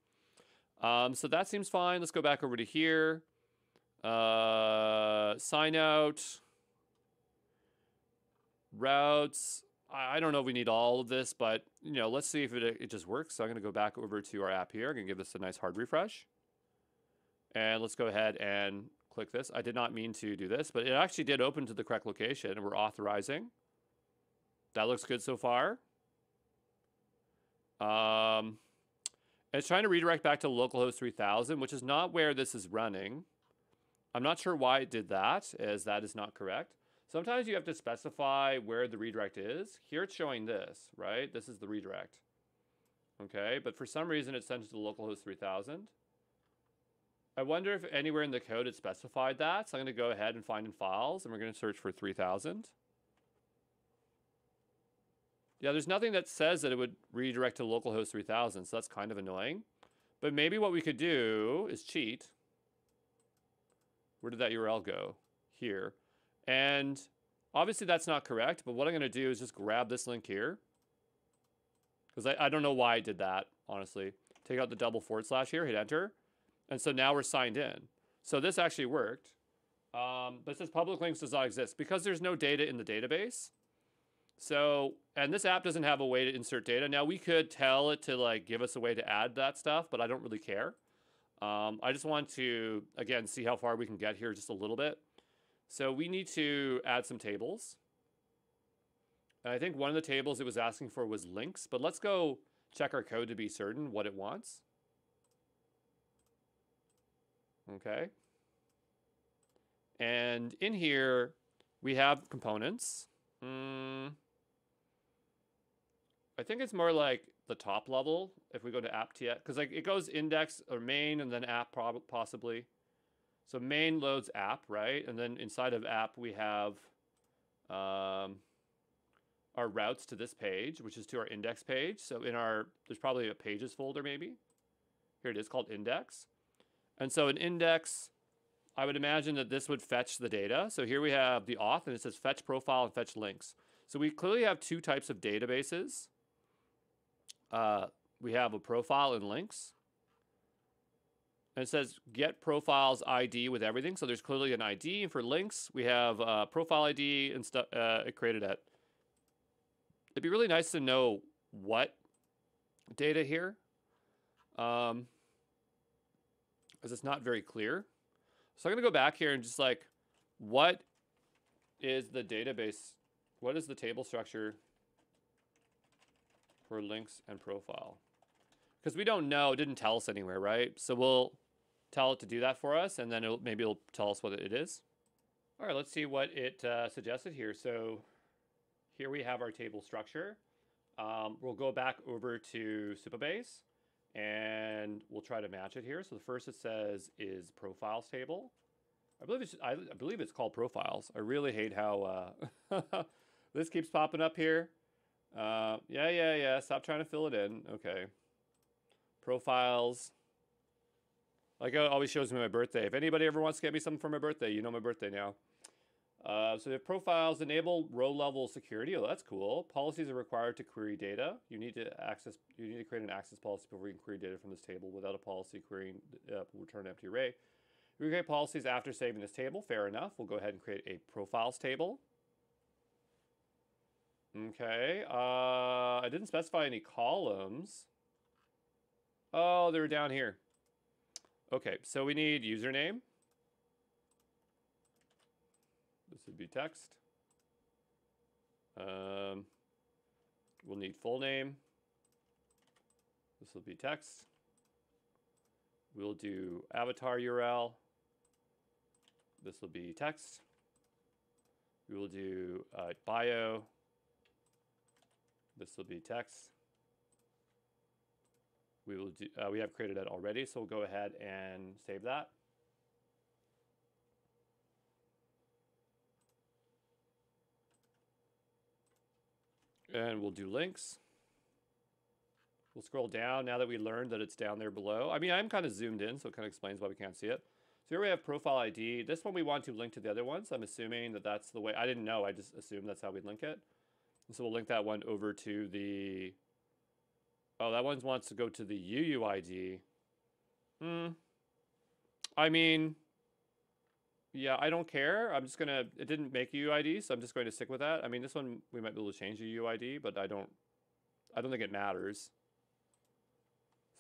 So that seems fine. Let's go back over to here. Sign out. Routes. I don't know if we need all of this, but you know, let's see if it just works. So I'm going to go back over to our app here. I'm going to give this a nice hard refresh. And let's go ahead and click this. I did not mean to do this, but it actually did open to the correct location, and we're authorizing. That looks good so far. It's trying to redirect back to localhost 3000, which is not where this is running. I'm not sure why it did that, as that is not correct. Sometimes you have to specify where the redirect is. Here it's showing this, right? This is the redirect. Okay, but for some reason it sent it to localhost 3000. I wonder if anywhere in the code it specified that. So I'm going to go ahead and find in files, and we're going to search for 3000. Yeah, there's nothing that says that it would redirect to localhost 3000, so that's kind of annoying. But maybe what we could do is cheat. Where did that URL go? Here. And obviously that's not correct, but what I'm going to do is just grab this link here. Because I don't know why I did that, honestly. Take out the double / here, hit enter. And so now we're signed in. So this actually worked. But it says public links does not exist because there's no data in the database. So, and this app doesn't have a way to insert data. Now we could tell it to like give us a way to add that stuff, but I don't really care. I just want to, again, see how far we can get here just a little bit. So we need to add some tables. And I think one of the tables it was asking for was links, but let's go check our code to be certain what it wants. Okay. And in here, we have components. I think it's more like the top level if we go to app.txt, because like it goes index or main and then app possibly. So main loads app, right? And then inside of app, we have our routes to this page, which is to our index page. So in our, there's probably a pages folder maybe. Here it is called index. And so an index, I would imagine that this would fetch the data. So here we have the auth, and it says fetch profile and fetch links. So we clearly have two types of databases. We have a profile and links. And it says get profiles ID with everything. So there's clearly an ID. And for links, we have profile ID and stuff created at. It'd be really nice to know what data here, as it's not very clear. So I'm going to go back here and just like, what is the database? What is the table structure for links and profile? Because we don't know, it didn't tell us anywhere, right? So we'll tell it to do that for us, and then maybe it'll tell us what it is. All right, let's see what it suggested here. So here we have our table structure. We'll go back over to Supabase, and we'll try to match it here. So the first it says is profiles table. I believe it's called profiles. I really hate how this keeps popping up here. Yeah. Stop trying to fill it in. Okay. Profiles. Like it always shows me my birthday. If anybody ever wants to get me something for my birthday, you know my birthday now. So the profiles enable row level security. Oh, that's cool. Policies are required to query data. You need to create an access policy before you can query data from this table. Without a policy, querying will return an empty array. We create policies after saving this table. Fair enough. We'll go ahead and create a profiles table. Okay. I didn't specify any columns. Oh, they're down here. Okay, so we need username. This would be text. We'll need full name. This will be text. We'll do avatar URL. This will be text. We will do bio. This will be text. We will do. We have created it already, so we'll go ahead and save that. And we'll do links. We'll scroll down now that we learned that it's down there below. I mean, I'm kind of zoomed in, so it kind of explains why we can't see it. So here we have profile ID. This one we want to link to the other ones. I'm assuming that that's the way. I didn't know. I just assumed that's how we'd link it. And so we'll link that one over to the... Oh, that one wants to go to the UUID. I mean, yeah, I don't care. I'm just going to... It didn't make UUID, so I'm just going to stick with that. I mean, this one, we might be able to change the UUID, but I don't think it matters.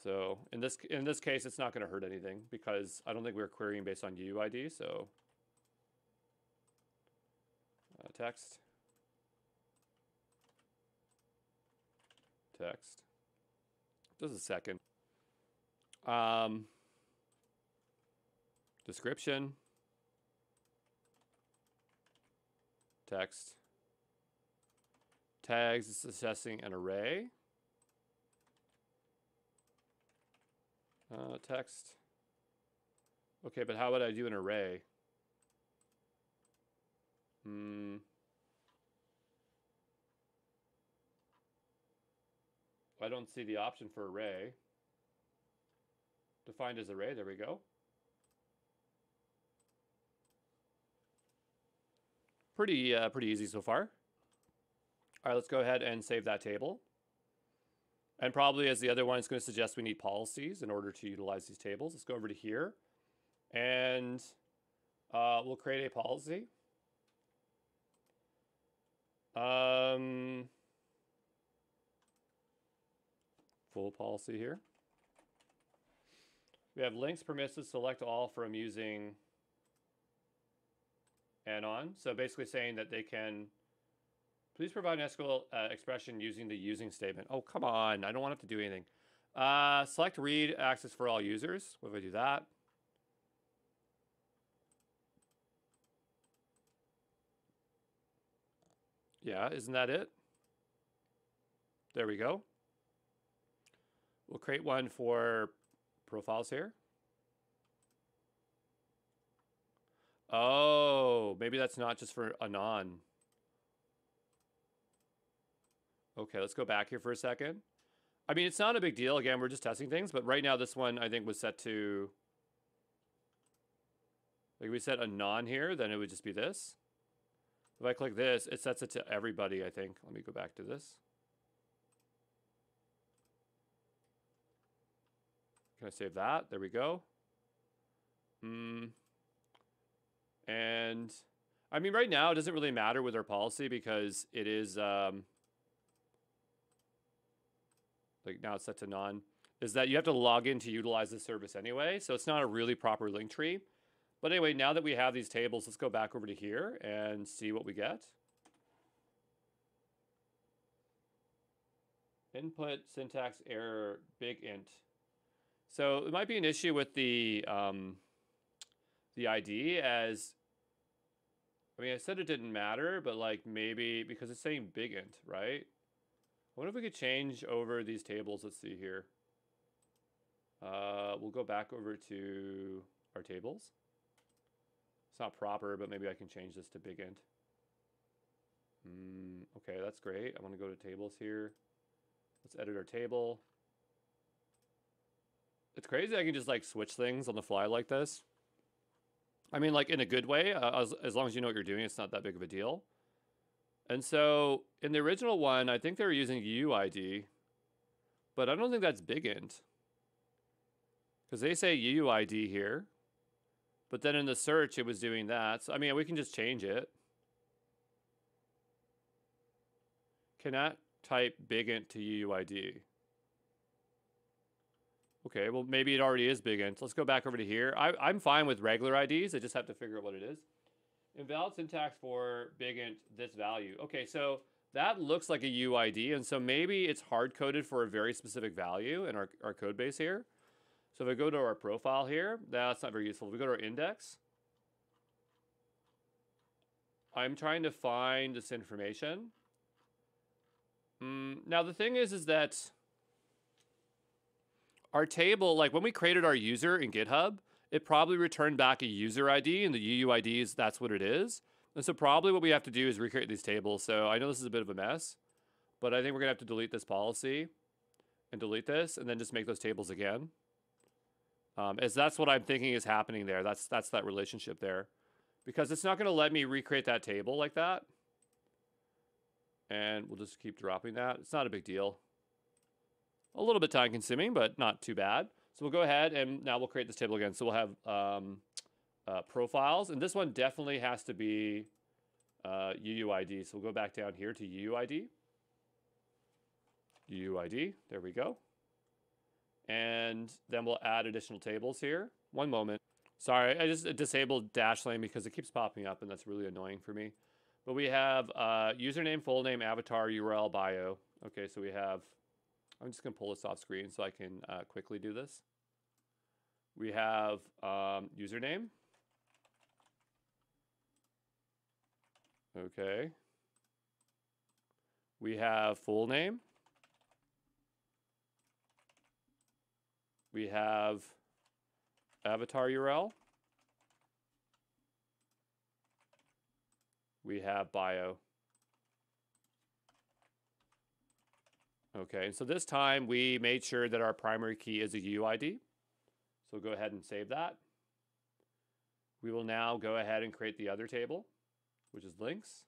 So in this case, it's not going to hurt anything because I don't think we're querying based on UUID. So text, just a second. Description, text, tags. It's assessing an array. Text. Okay, but how would I do an array? I don't see the option for array. Defined as array, there we go. Pretty easy so far. All right, let's go ahead and save that table. And probably as the other one, it's going to suggest we need policies in order to utilize these tables. Let's go over to here and we'll create a policy. Full policy here. We have links permissive, select all from using and on. So basically saying that they can... Please provide an SQL expression using the using statement. Oh, come on. I don't want to have to do anything. Select read access for all users. What if I do that? Yeah, isn't that it? There we go. We'll create one for profiles here. Oh, maybe that's not just for anon. Okay, let's go back here for a second. I mean, it's not a big deal. Again, we're just testing things, but right now this one I think was set to... Like we set anon here, then it would just be this. If I click this, it sets it to everybody, I think. Let me go back to this. Can I save that? There we go. And I mean, right now it doesn't really matter with our policy because it is like now it's set to none, is that you have to log in to utilize this service anyway. So it's not a really proper link tree. But anyway, now that we have these tables, let's go back over to here and see what we get. Input syntax error, big int. So it might be an issue with the ID as, I mean, I said it didn't matter, but like maybe because it's saying big int, right? I wonder if we could change over these tables. Let's see here. We'll go back over to our tables. It's not proper, but maybe I can change this to big int. Okay, that's great. I want to go to tables here. Let's edit our table. It's crazy I can just like switch things on the fly like this. I mean, like in a good way, as long as you know what you're doing, it's not that big of a deal. And so in the original one, I think they were using UUID, but I don't think that's big int. Because they say UUID here. But then in the search, it was doing that. So, I mean, we can just change it. Cannot type big int to UUID. Okay, well, maybe it already is big int. Let's go back over to here. I'm fine with regular IDs. I just have to figure out what it is. Invalid syntax for big int this value. Okay, so that looks like a UID, and so maybe it's hard-coded for a very specific value in our code base here. So if I go to our profile here, that's not very useful. If we go to our index, I'm trying to find this information. Now, the thing is that our table, like when we created our user in GitHub, it probably returned back a user ID, and the UUIDs, that's what it is. And so probably what we have to do is recreate these tables. So I know this is a bit of a mess, but I think we're going to have to delete this policy and delete this, and then just make those tables again. As that's what I'm thinking is happening there. That's that relationship there. Because it's not going to let me recreate that table like that. And we'll just keep dropping that. It's not a big deal. A little bit time consuming, but not too bad. So we'll go ahead and now we'll create this table again. So we'll have profiles. And this one definitely has to be UUID. So we'll go back down here to UUID. UUID. There we go. And then we'll add additional tables here. One moment. Sorry, I just disabled dash lane because it keeps popping up and that's really annoying for me. But we have username, full name, avatar, URL, bio. Okay, so we have, I'm just going to pull this off screen so I can quickly do this. We have username. Okay. We have full name. We have avatar URL. We have bio. Okay, and so this time we made sure that our primary key is a UUID. So go ahead and save that. We will now go ahead and create the other table, which is links.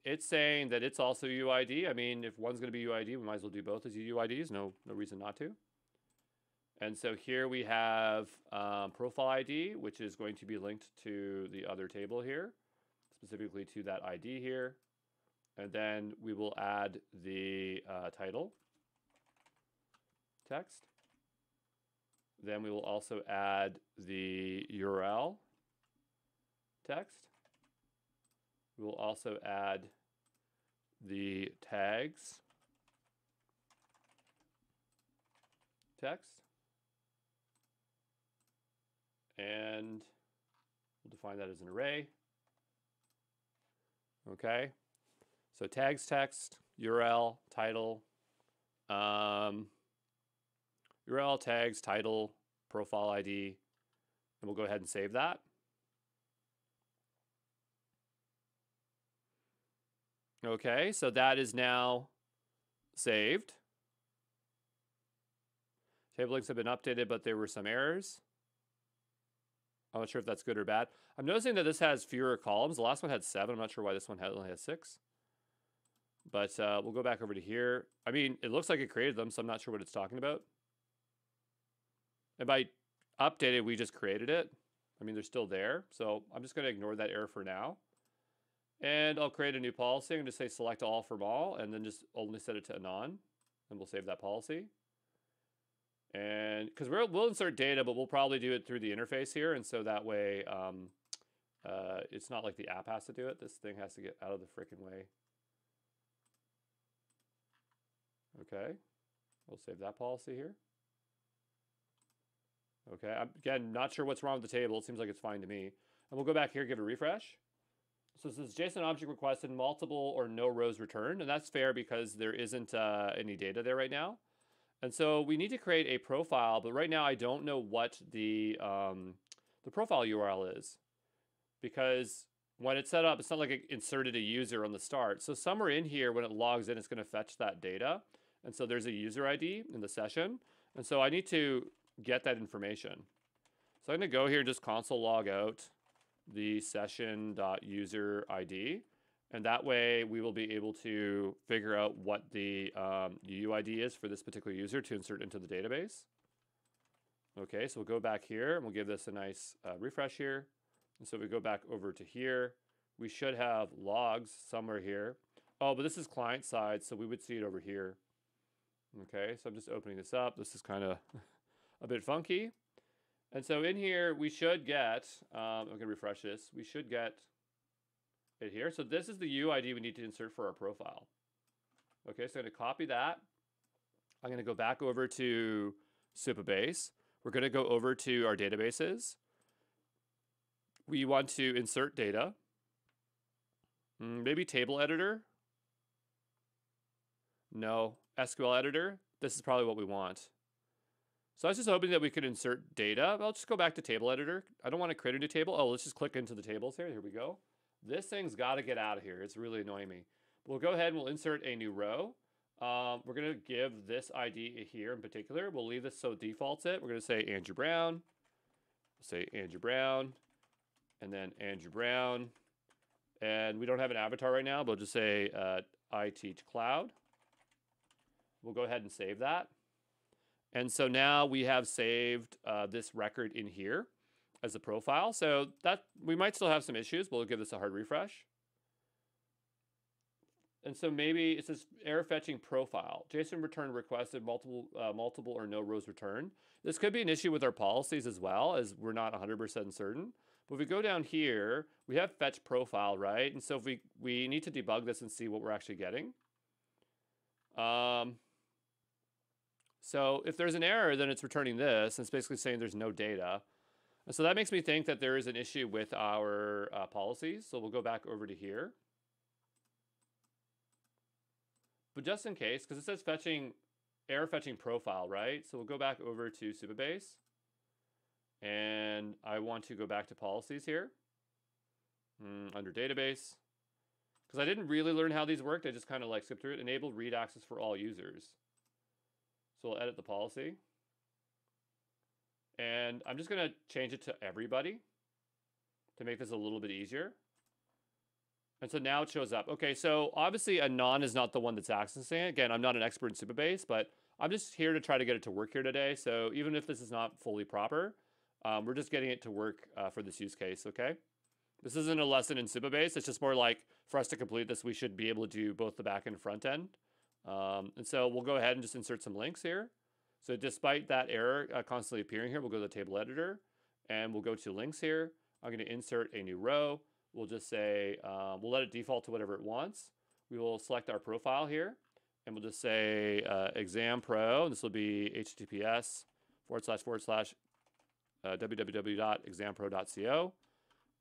It's saying that it's also UUID. I mean, if one's going to be UUID, we might as well do both as UUIDs. No reason not to. And so here we have profile ID, which is going to be linked to the other table here, specifically to that ID here. And then we will add the title text. Then we will also add the URL text. We will also add the tags text. And we'll define that as an array. Okay. So tags text, URL, title, URL, tags, title, profile ID, and we'll go ahead and save that. Okay, so that is now saved. Table links have been updated, but there were some errors. I'm not sure if that's good or bad. I'm noticing that this has fewer columns. The last one had 7. I'm not sure why this one only has 6. But we'll go back over to here. I mean, it looks like it created them, so I'm not sure what it's talking about. And by updated, we just created it. I mean, they're still there. So I'm just going to ignore that error for now. And I'll create a new policy. I'm going to say select all from all, and then just only set it to anon. And we'll save that policy. And because we'll insert data, but we'll probably do it through the interface here. And so that way, it's not like the app has to do it. This thing has to get out of the frickin' way. Okay, we'll save that policy here. Okay, I'm, again, not sure what's wrong with the table. It seems like it's fine to me. And we'll go back here, give it a refresh. So this is JSON object requested, multiple or no rows returned. And that's fair because there isn't any data there right now. And so we need to create a profile, but right now I don't know what the profile URL is. Because when it's set up, it's not like it inserted a user on the start. So somewhere in here, when it logs in, it's going to fetch that data. And so there's a user ID in the session. And so I need to get that information. So I'm going to go here and just console log out the session.user ID. And that way we will be able to figure out what the UUID is for this particular user to insert into the database. Okay, so we'll go back here and we'll give this a nice refresh here. And so we go back over to here. We should have logs somewhere here. Oh, but this is client side, so we would see it over here. Okay, so I'm just opening this up. This is kind of a bit funky. And so in here, we should get, I'm going to refresh this. We should get it here. So this is the UID we need to insert for our profile. Okay, so I'm going to copy that. I'm going to go back over to Supabase. We're going to go over to our databases. We want to insert data. Maybe table editor. No, SQL editor. This is probably what we want. So I was just hoping that we could insert data. I'll just go back to table editor. I don't want to create a new table. Oh, let's just click into the tables here. Here we go. This thing's got to get out of here. It's really annoying me. We'll go ahead and we'll insert a new row. We're going to give this ID here in particular. We'll leave this so it defaults it. We're going to say Andrew Brown. Say Andrew Brown. And then Andrew Brown. And we don't have an avatar right now, but we'll just say I teach cloud. We'll go ahead and save that. And so now we have saved this record in here as a profile. So that we might still have some issues, but we'll give this a hard refresh. And so maybe it says error fetching profile. JSON return requested multiple or no rows returned. This could be an issue with our policies as well, as we're not 100% certain. But if we go down here, we have fetch profile, right? And so if we need to debug this and see what we're actually getting. So if there's an error, then it's returning this, and it's basically saying there's no data. And so that makes me think that there is an issue with our policies. So we'll go back over to here. But just in case, because it says error fetching profile, right? So we'll go back over to Supabase. And I want to go back to policies here. Under database. Because I didn't really learn how these worked. I just kind of like skipped through it. Enable read access for all users. So we'll edit the policy. And I'm just going to change it to everybody to make this a little bit easier. And so now it shows up. Okay, so obviously Anon is not the one that's accessing it. Again, I'm not an expert in Supabase, but I'm just here to try to get it to work here today. So even if this is not fully proper, we're just getting it to work for this use case, okay? This isn't a lesson in Supabase. It's just more like for us to complete this, we should be able to do both the back and front end. And so we'll go ahead and just insert some links here. So despite that error constantly appearing here, we'll go to the table editor and we'll go to links here. I'm going to insert a new row. We'll just say, we'll let it default to whatever it wants. We will select our profile here and we'll just say exam pro. And this will be https://www.exampro.co.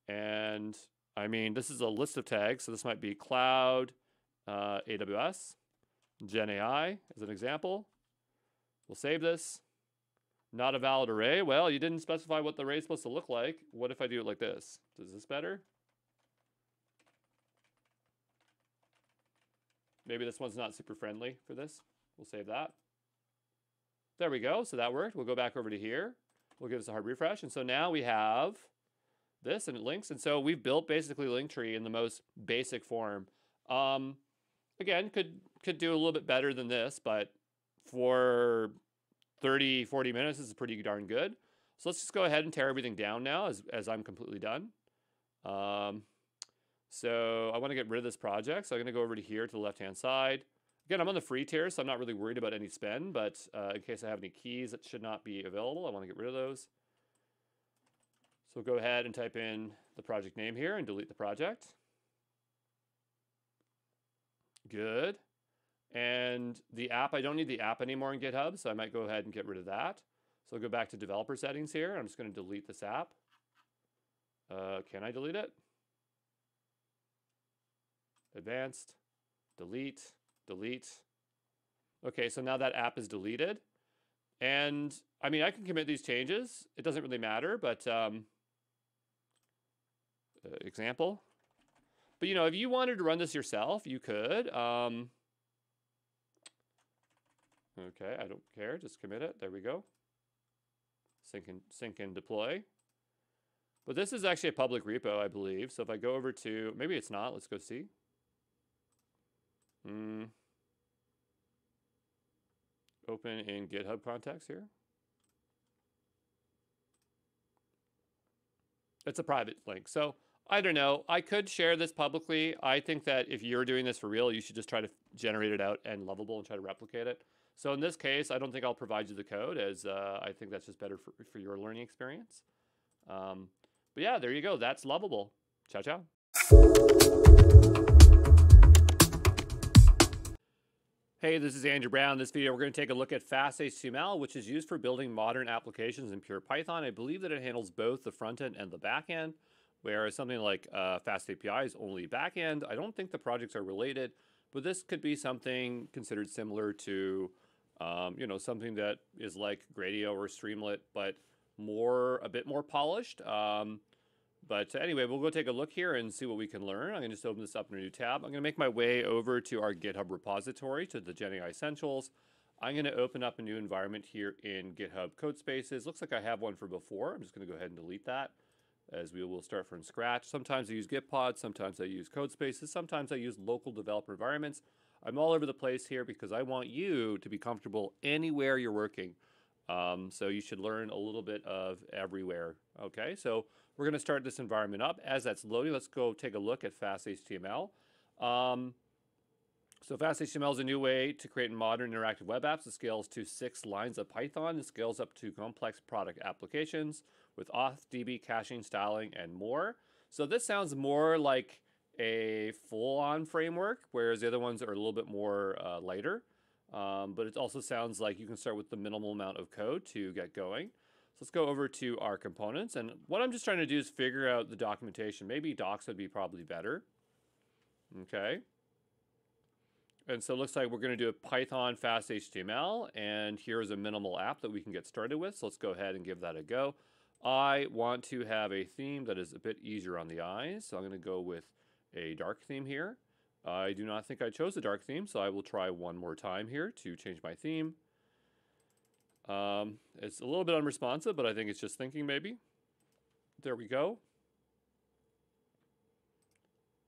And I mean, this is a list of tags. So this might be cloud, AWS, GenAI as an example. We'll save this. Not a valid array. Well, you didn't specify what the array is supposed to look like. What if I do it like this? Is this better? Maybe this one's not super friendly for this. We'll save that. There we go. So that worked. We'll go back over to here. We'll give this a hard refresh. And so now we have this and it links. And so we've built basically Linktree in the most basic form. Again, could do a little bit better than this, but for 30, 40 minutes, this is pretty darn good. So let's just go ahead and tear everything down now as I'm completely done. So I want to get rid of this project. So I'm going to go over to here to the left-hand side. Again, I'm on the free tier, so I'm not really worried about any spend, but in case I have any keys that should not be available, I want to get rid of those. So go ahead and type in the project name here and delete the project. Good. And the app, I don't need the app anymore in GitHub, so I might go ahead and get rid of that. So I'll go back to developer settings here. I'm just going to delete this app. Can I delete it? Advanced, delete, delete. Okay, so now that app is deleted. And I mean, I can commit these changes. It doesn't really matter, but example. But you know, if you wanted to run this yourself, you could. Okay, I don't care. Just commit it. There we go. Sync and deploy. But this is actually a public repo, I believe. So if I go over to, maybe it's not. Let's go see. Open in GitHub context here. It's a private link. So I don't know. I could share this publicly. I think that if you're doing this for real, you should just try to generate it out and Lovable and try to replicate it. So in this case, I don't think I'll provide you the code, as I think that's just better for your learning experience. But yeah, there you go. That's Lovable. Ciao, ciao. Hey, this is Andrew Brown. In this video, we're going to take a look at Fast HTML, which is used for building modern applications in pure Python. I believe that it handles both the front end and the back end, whereas something like Fast API is only back end. I don't think the projects are related, but this could be something considered similar to, something that is like Gradio or Streamlit, but a bit more polished. But anyway, we'll go take a look here and see what we can learn. I'm going to just open this up in a new tab. I'm going to make my way over to our GitHub repository, to the GenAI Essentials. I'm going to open up a new environment here in GitHub Codespaces. Looks like I have one from before. I'm just going to go ahead and delete that, as we will start from scratch. Sometimes I use Gitpod, sometimes I use Codespaces, sometimes I use local developer environments. I'm all over the place here because I want you to be comfortable anywhere you're working. So you should learn a little bit of everywhere. Okay, so we're going to start this environment up. As that's loading, let's go take a look at Fast HTML. So Fast HTML is a new way to create modern interactive web apps. It scales to 6 lines of Python. It scales up to complex product applications with auth, DB, caching, styling, and more. So this sounds more like a full-on framework, whereas the other ones are a little bit more lighter. But it also sounds like you can start with the minimal amount of code to get going. So let's go over to our components. And what I'm just trying to do is figure out the documentation. Maybe docs would be probably better. Okay. And so it looks like we're going to do a Python Fast HTML. And here's a minimal app that we can get started with. So let's go ahead and give that a go. I want to have a theme that is a bit easier on the eyes. So I'm going to go with a dark theme here. I do not think I chose a dark theme, so I will try one more time here to change my theme. It's a little bit unresponsive, but I think it's just thinking maybe. There we go.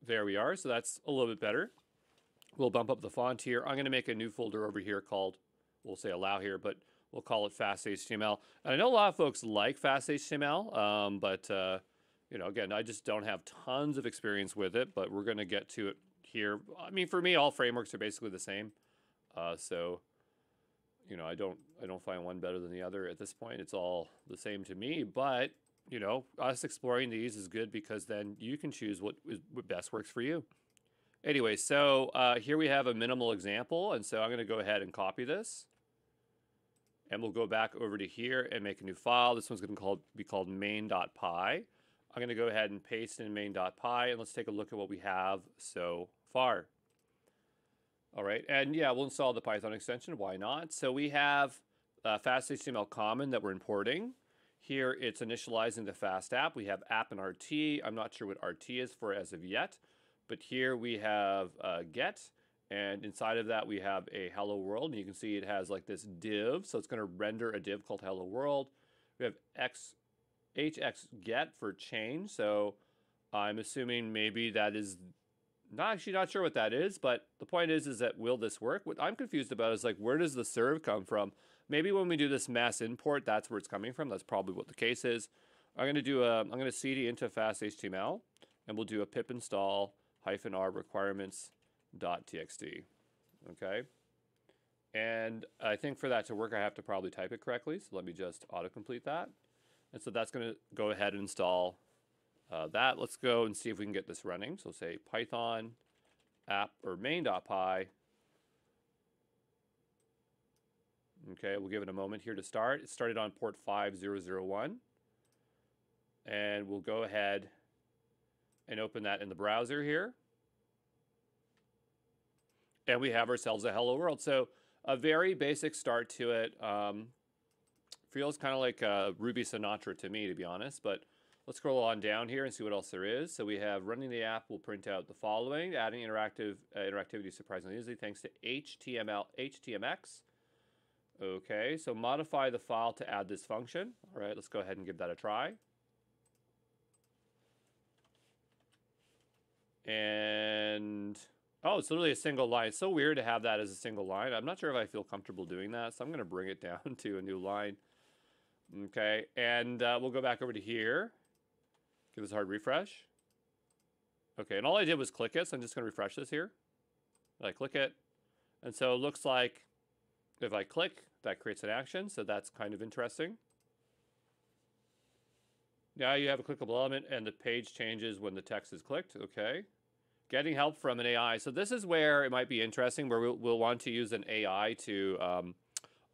There we are, so that's a little bit better. We'll bump up the font here. I'm going to make a new folder over here called, we'll say allow here, but we'll call it Fast HTML. And I know a lot of folks like Fast HTML, but again, I just don't have tons of experience with it, but we're going to get to it here. I mean, for me, all frameworks are basically the same. So, I don't find one better than the other at this point. It's all the same to me, but, us exploring these is good because then you can choose what best works for you. Anyway, so here we have a minimal example, and so I'm going to go ahead and copy this. And we'll go back over to here and make a new file. This one's going to be called main.py. I'm going to go ahead and paste in main.py, and let's take a look at what we have so far. All right, and yeah, we'll install the Python extension. Why not? So we have Fast HTML common that we're importing. Here it's initializing the Fast app. We have app and RT. I'm not sure what RT is for as of yet, but here we have get, and inside of that we have a hello world, and you can see it has like this div, so it's going to render a div called hello world. We have hx get for change, so I'm assuming maybe that is not sure what that is, but the point is that will this work? What I'm confused about is like, where does the serve come from? Maybe when we do this mass import, that's where it's coming from. That's probably what the case is. I'm going to cd into Fast HTML, and we'll do a pip install -r requirements.txt. Okay. And I think for that to work, I have to probably type it correctly. So let me just autocomplete that. And so that's going to go ahead and install that. Let's go and see if we can get this running. So say Python app or main.py. Okay, we'll give it a moment here to start. It started on port 5001. And we'll go ahead and open that in the browser here. And we have ourselves a hello world. So a very basic start to it. Feels kind of like Ruby Sinatra to me, to be honest. But let's scroll on down here and see what else there is. So we have running the app will print out the following. Adding interactivity surprisingly easily thanks to HTMX. Okay, so modify the file to add this function. All right, let's go ahead and give that a try. And oh, it's literally a single line. It's so weird to have that as a single line. I'm not sure if I feel comfortable doing that, so I'm going to bring it down to a new line. Okay, and we'll go back over to here. Give this a hard refresh. Okay, and all I did was click it, so I'm just going to refresh this here. I click it, and so it looks like if I click, that creates an action, so that's kind of interesting. Now you have a clickable element, and the page changes when the text is clicked. Okay. Getting help from an AI. So this is where it might be interesting, where we'll want to use an AI to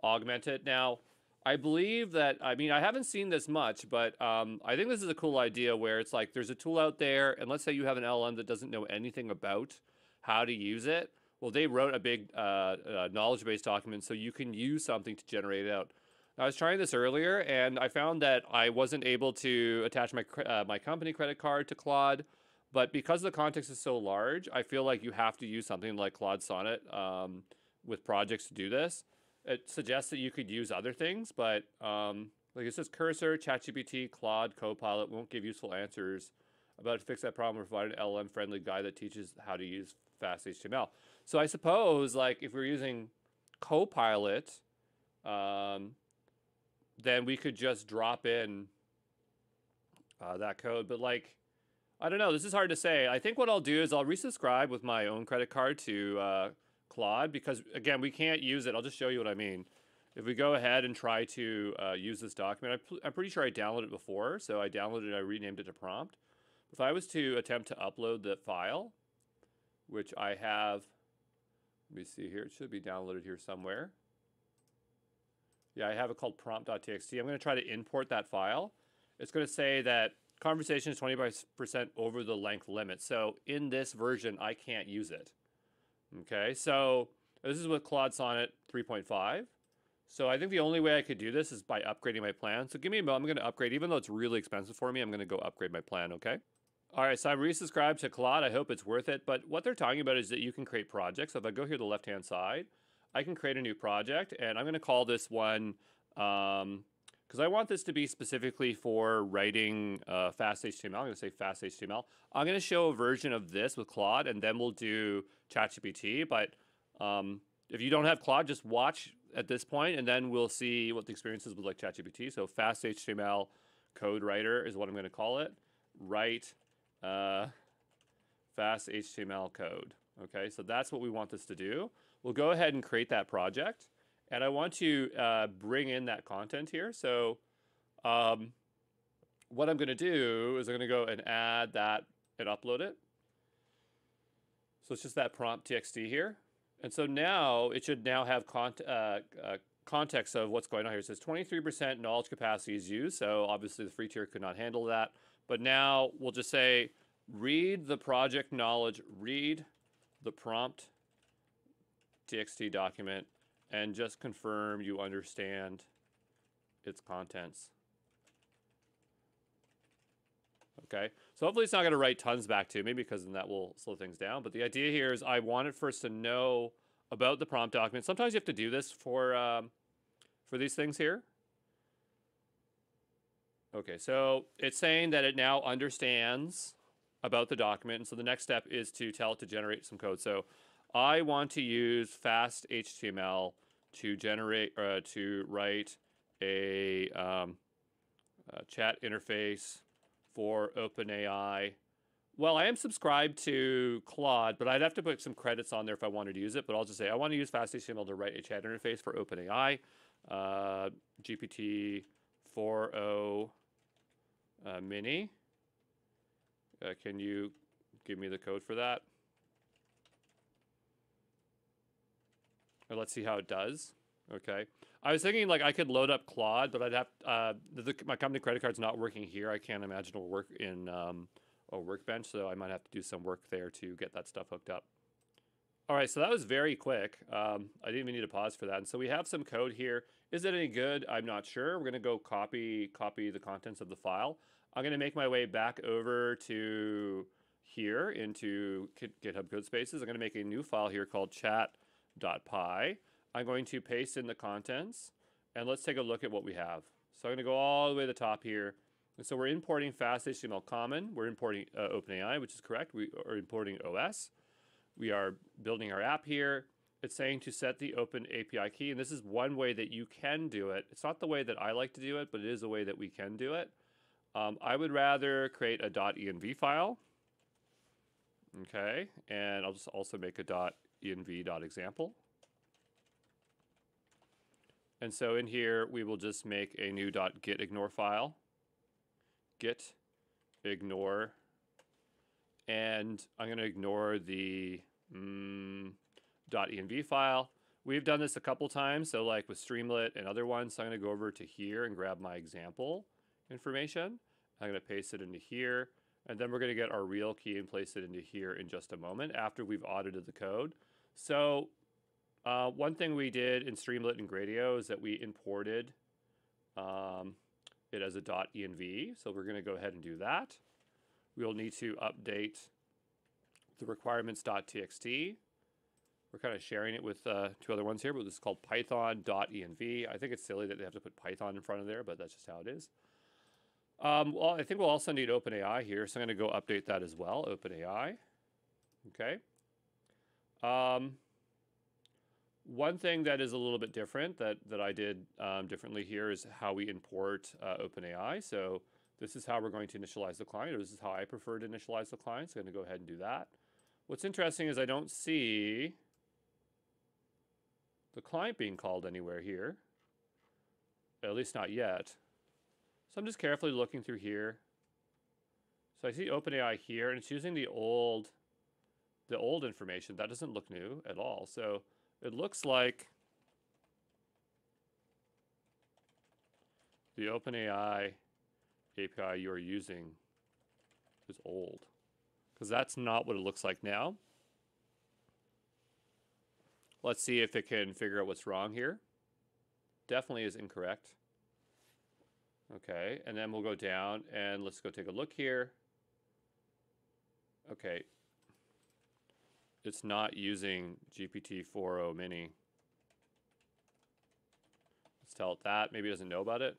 augment it. Now, I believe that, I mean, I haven't seen this much, but I think this is a cool idea where it's like there's a tool out there, and let's say you have an LLM that doesn't know anything about how to use it. Well, they wrote a big knowledge base document, so you can use something to generate it out. I was trying this earlier, and I found that I wasn't able to attach my company credit card to Claude, but because the context is so large, I feel like you have to use something like Claude Sonnet with projects to do this. It suggests that you could use other things, but like it says cursor, ChatGPT, Claude, Copilot won't give useful answers about how to fix that problem or provide an LLM-friendly guide that teaches how to use fast HTML. So I suppose, like, if we're using Copilot, then we could just drop in that code. But, like, I don't know. This is hard to say. I think what I'll do is I'll resubscribe with my own credit card to Claude because, again, we can't use it. I'll just show you what I mean. If we go ahead and try to use this document, I'm pretty sure I downloaded it before. So I downloaded it. I renamed it to prompt. If I was to attempt to upload the file, which I have, let me see here. It should be downloaded here somewhere. Yeah, I have it called prompt.txt. I'm going to try to import that file. It's going to say that conversation is 20% over the length limit. So in this version, I can't use it. Okay, so this is with Claude Sonnet 3.5. So I think the only way I could do this is by upgrading my plan. So give me a moment. I'm going to upgrade. Even though it's really expensive for me, I'm going to go upgrade my plan, okay? All right, so I'm resubscribed to Claude. I hope it's worth it. But what they're talking about is that you can create projects. So if I go here to the left-hand side, I can create a new project. And I'm going to call this one, because I want this to be specifically for writing fast HTML. I'm going to say fast HTML. I'm going to show a version of this with Claude, and then we'll do ChatGPT. But if you don't have Claude, just watch at this point, and then we'll see what the experience is with like ChatGPT. So fast HTML code writer is what I'm going to call it. Write fast HTML code. Okay, so that's what we want this to do. We'll go ahead and create that project. And I want to bring in that content here. So what I'm going to do is I'm going to go and add that and upload it. So it's just that prompt txt here. And so now it should now have context of what's going on here. It says 23% knowledge capacity is used. So obviously the free tier could not handle that. But now we'll just say, read the project knowledge, read the prompt txt document, and just confirm you understand its contents. Okay, so hopefully it's not going to write tons back to me because then that will slow things down. But the idea here is I want it first to know about the prompt document. Sometimes you have to do this for these things here. Okay, so it's saying that it now understands about the document. And so the next step is to tell it to generate some code. So I want to use fast HTML to generate, to write a chat interface for OpenAI. Well, I am subscribed to Claude, but I'd have to put some credits on there if I wanted to use it. But I'll just say I want to use fast HTML to write a chat interface for OpenAI. GPT 4.0 mini. Can you give me the code for that? Or let's see how it does. Okay. I was thinking like I could load up Claude, but I'd have my company credit card's not working here. I can't imagine it'll work in a Workbench, so I might have to do some work there to get that stuff hooked up. All right, so that was very quick. I didn't even need to pause for that. And so we have some code here. Is it any good? I'm not sure. We're going to go copy the contents of the file. I'm going to make my way back over to here into GitHub Codespaces. I'm going to make a new file here called chat.py. I'm going to paste in the contents, and let's take a look at what we have. So I'm going to go all the way to the top here. And so we're importing fast HTML common. We're importing OpenAI, which is correct. We are importing OS. We are building our app here. It's saying to set the open API key, and this is one way that you can do it. It's not the way that I like to do it, but it is a way that we can do it. I would rather create a .env file. Okay, and I'll just also make a .env.example. And so in here, we will just make a new .getignore file. Git ignore. And I'm going to ignore the .env file. We've done this a couple times, so like with Streamlit and other ones. So I'm going to go over to here and grab my example information. I'm going to paste it into here. And then we're going to get our real key and place it into here in just a moment after we've audited the code. So one thing we did in Streamlit and Gradio is that we imported it as a .env. So we're going to go ahead and do that. We'll need to update the requirements.txt. We're kind of sharing it with two other ones here, but this is called python.env. I think it's silly that they have to put Python in front of there, but that's just how it is. Well, I think we'll also need OpenAI here, so I'm going to go update that as well, OpenAI. Okay. One thing that is a little bit different that I did differently here is how we import OpenAI. So this is how we're going to initialize the client, or this is how I prefer to initialize the client. So I'm going to go ahead and do that. What's interesting is I don't see the client being called anywhere here, at least not yet. So I'm just carefully looking through here. So I see OpenAI here, and it's using the old information. That doesn't look new at all. So it looks like the OpenAI API you are using is old, because that's not what it looks like now. Let's see if it can figure out what's wrong here. Definitely is incorrect. Okay, and then we'll go down and let's go take a look here. Okay, it's not using GPT-4o mini. Let's tell it that. Maybe it doesn't know about it.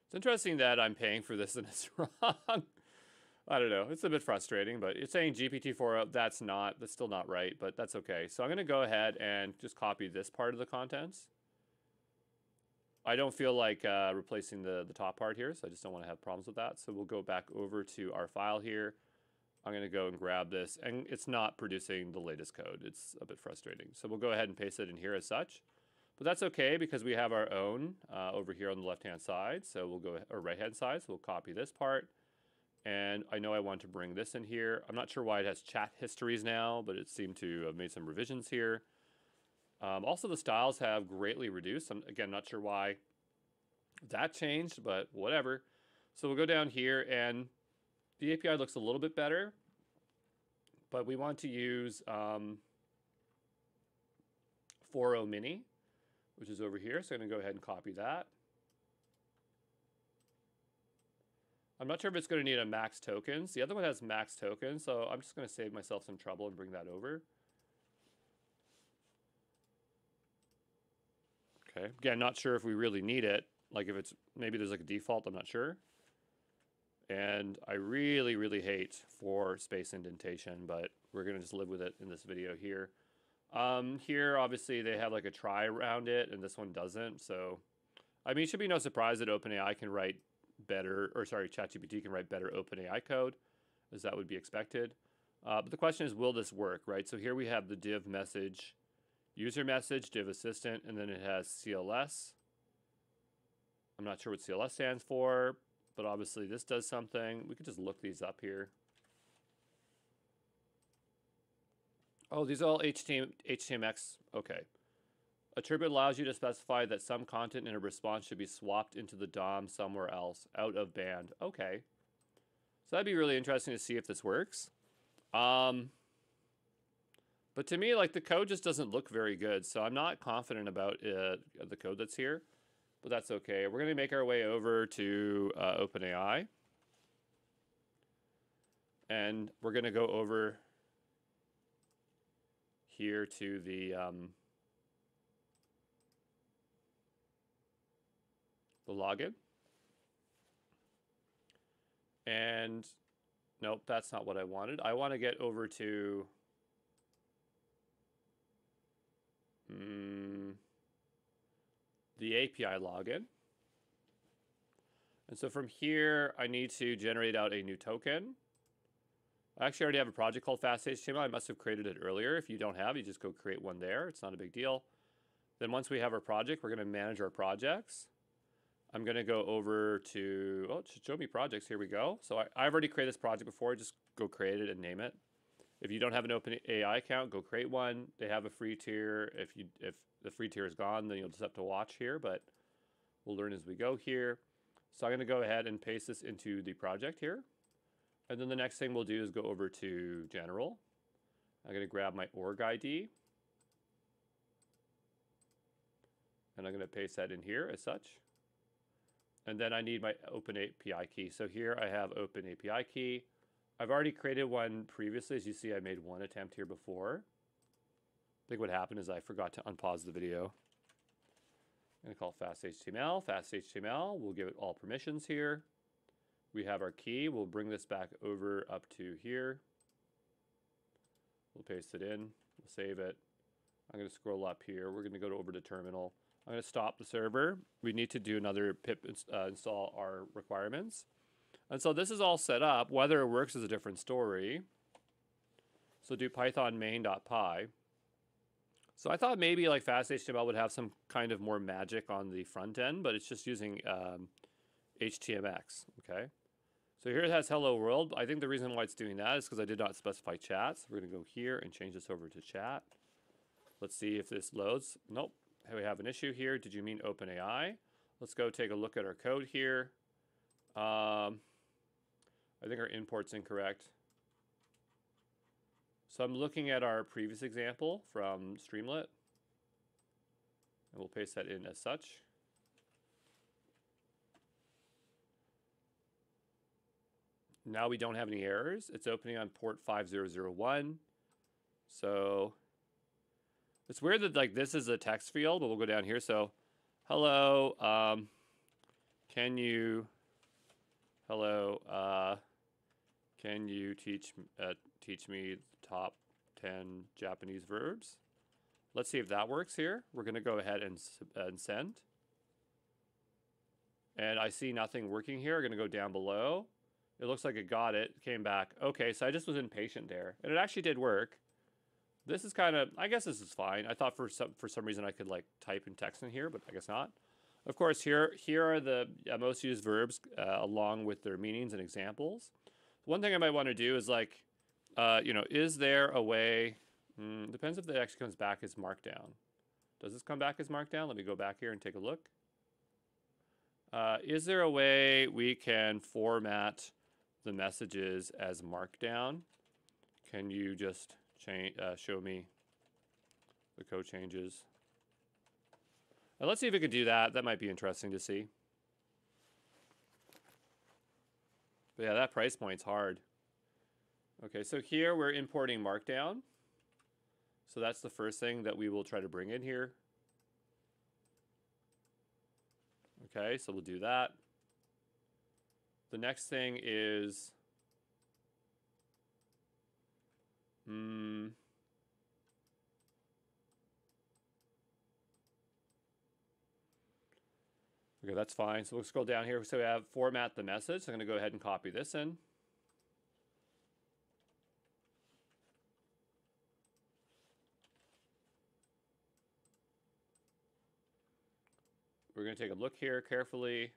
It's interesting that I'm paying for this and it's wrong. I don't know. It's a bit frustrating, but it's saying GPT-4o. That's still not right, but that's okay. So I'm going to go ahead and just copy this part of the contents. I don't feel like replacing the top part here, so I just don't want to have problems with that. So we'll go back over to our file here. I'm going to go and grab this, and it's not producing the latest code. It's a bit frustrating. So we'll go ahead and paste it in here as such. But that's okay because we have our own over here on the left-hand side. So we'll go, or right-hand side, so we'll copy this part. And I know I want to bring this in here. I'm not sure why it has chat histories now, but it seemed to have made some revisions here. Also, the styles have greatly reduced. I'm, again, not sure why that changed, but whatever. So we'll go down here, and the API looks a little bit better. But we want to use 4o mini, which is over here. So I'm going to go ahead and copy that. I'm not sure if it's going to need a max tokens. The other one has max tokens, so I'm just going to save myself some trouble and bring that over. Okay, again, not sure if we really need it. Like if it's, maybe there's like a default, I'm not sure. And I really, really hate for space indentation, but we're going to just live with it in this video here. Here, obviously, they have like a try around it, and this one doesn't. So, I mean, it should be no surprise that OpenAI can write better, or sorry, ChatGPT can write better OpenAI code, as that would be expected. But the question is, will this work, right? So here we have the div message, user message, div assistant, and then it has CLS. I'm not sure what CLS stands for, but obviously this does something. We could just look these up here. Oh, these are all HTMX. Okay. Attribute allows you to specify that some content in a response should be swapped into the DOM somewhere else, out of band. Okay. So that'd be really interesting to see if this works. But to me, like, the code just doesn't look very good, so I'm not confident about the code that's here. But that's okay. We're going to make our way over to OpenAI. And we're going to go over here to the login. And nope, that's not what I wanted. I want to get over to the API login. And so from here, I need to generate out a new token. I actually already have a project called FastHTML. I must have created it earlier. If you don't have, you just go create one there. It's not a big deal. Then once we have our project, we're going to manage our projects. I'm going to go over to, oh, it should show me projects. Here we go. So I've already created this project before. Just go create it and name it. If you don't have an OpenAI account, go create one. They have a free tier. If the free tier is gone, then you'll just have to watch here, but we'll learn as we go here. So I'm going to go ahead and paste this into the project here. And then the next thing we'll do is go over to General. I'm going to grab my org ID. And I'm going to paste that in here as such. And then I need my OpenAPI key. So here I have OpenAPI key. I've already created one previously. As you see, I made one attempt here before. I think what happened is I forgot to unpause the video. I'm going to call it FastHTML. FastHTML, we'll give it all permissions here. We have our key. We'll bring this back over up to here. We'll paste it in. We'll save it. I'm going to scroll up here. We're going to go over to terminal. I'm going to stop the server. We need to do another pip install our requirements. And so this is all set up. Whether it works is a different story. So do python main.py. So I thought maybe like FastHTML would have some kind of more magic on the front end, but it's just using HTMX, okay? So here it has hello world. I think the reason why it's doing that is because I did not specify chat. So we're going to go here and change this over to chat. Let's see if this loads. Nope. We have an issue here. Did you mean OpenAI? Let's go take a look at our code here. I think our import's incorrect. So I'm looking at our previous example from Streamlit. And we'll paste that in as such. Now we don't have any errors. It's opening on port 5001. So it's weird that like this is a text field, but we'll go down here. So hello, can you teach me the top 10 Japanese verbs? Let's see if that works here. We're going to go ahead and send. And I see nothing working here. I'm going to go down below. It looks like it got it, came back. Okay, so I just was impatient there. And it actually did work. This is kind of, I guess this is fine. I thought for some reason I could like type in text in here, but I guess not. Of course, here are the most used verbs along with their meanings and examples. One thing I might want to do is like, is there a way, depends if it actually comes back as markdown. Does this come back as markdown? Let me go back here and take a look. Is there a way we can format the messages as markdown? Can you just show me the code changes? And let's see if we could do that. That might be interesting to see. But yeah, that price point's hard. Okay, so here we're importing markdown. So that's the first thing that we will try to bring in here. Okay, so we'll do that. The next thing is okay, that's fine. So we'll scroll down here. So we have format the message. So I'm going to go ahead and copy this in. We're going to take a look here carefully.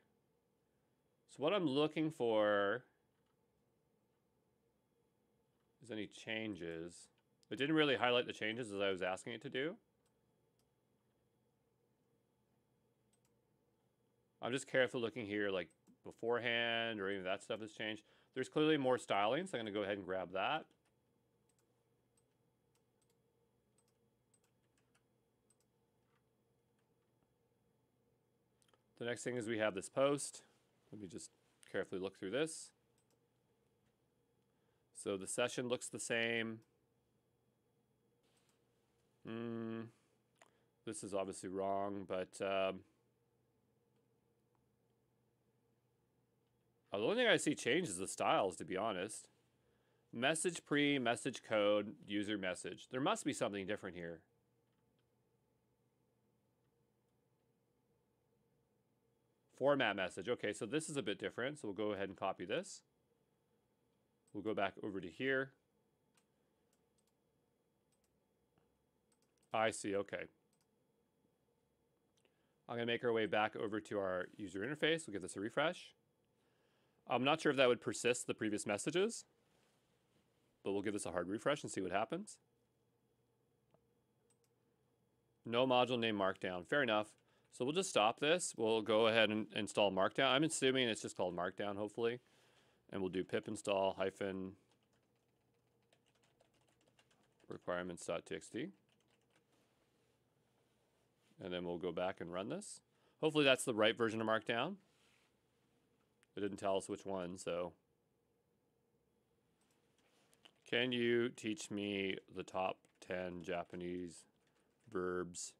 So what I'm looking for is any changes. It didn't really highlight the changes as I was asking it to do. I'm just carefully looking here, like beforehand or even that stuff has changed. There's clearly more styling, so I'm going to go ahead and grab that. The next thing is we have this post. Let me just carefully look through this. So the session looks the same. This is obviously wrong, but the only thing I see changed is the styles, to be honest. Message pre, message code, user message. There must be something different here. format message. Okay, so this is a bit different. So we'll go ahead and copy this. We'll go back over to here. I see, okay. I'm gonna make our way back over to our user interface. We'll give this a refresh. I'm not sure if that would persist the previous messages, but we'll give this a hard refresh and see what happens. No module name Markdown, fair enough. So we'll just stop this. We'll go ahead and install Markdown. I'm assuming it's just called Markdown, hopefully. And we'll do pip install hyphen requirements.txt. And then we'll go back and run this. Hopefully that's the right version of Markdown. It didn't tell us which one, so. Can you teach me the top 10 Japanese verbs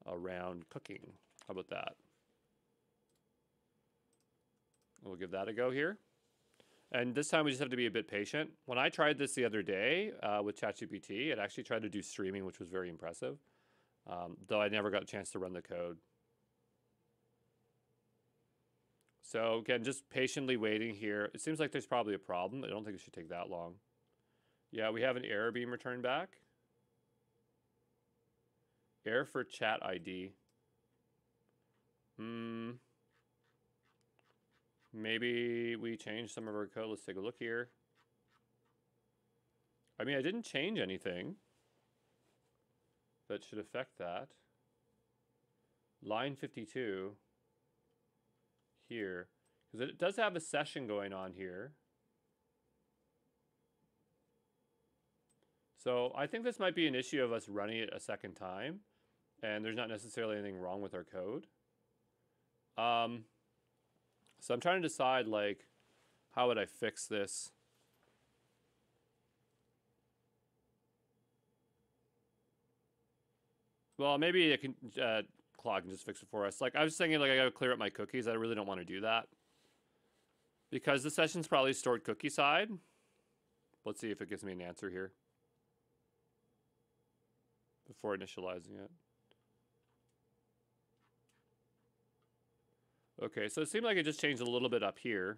around cooking? How about that? We'll give that a go here. And this time we just have to be a bit patient. When I tried this the other day with ChatGPT, it actually tried to do streaming, which was very impressive. Though I never got a chance to run the code. So again, just patiently waiting here. It seems like there's probably a problem. I don't think it should take that long. Yeah, we have an error being returned back. Error for chat ID. Maybe we changed some of our code. Let's take a look here. I mean, I didn't change anything that should affect that. Line 52 here, because it does have a session going on here. So I think this might be an issue of us running it a second time, and there's not necessarily anything wrong with our code. So I'm trying to decide, like, how would I fix this? Well, maybe it can, Claude can just fix it for us. Like, I was thinking, like, I gotta clear up my cookies. I really don't want to do that, because the session's probably stored cookie side. Let's see if it gives me an answer here before initializing it. Okay, so it seemed like it just changed a little bit up here.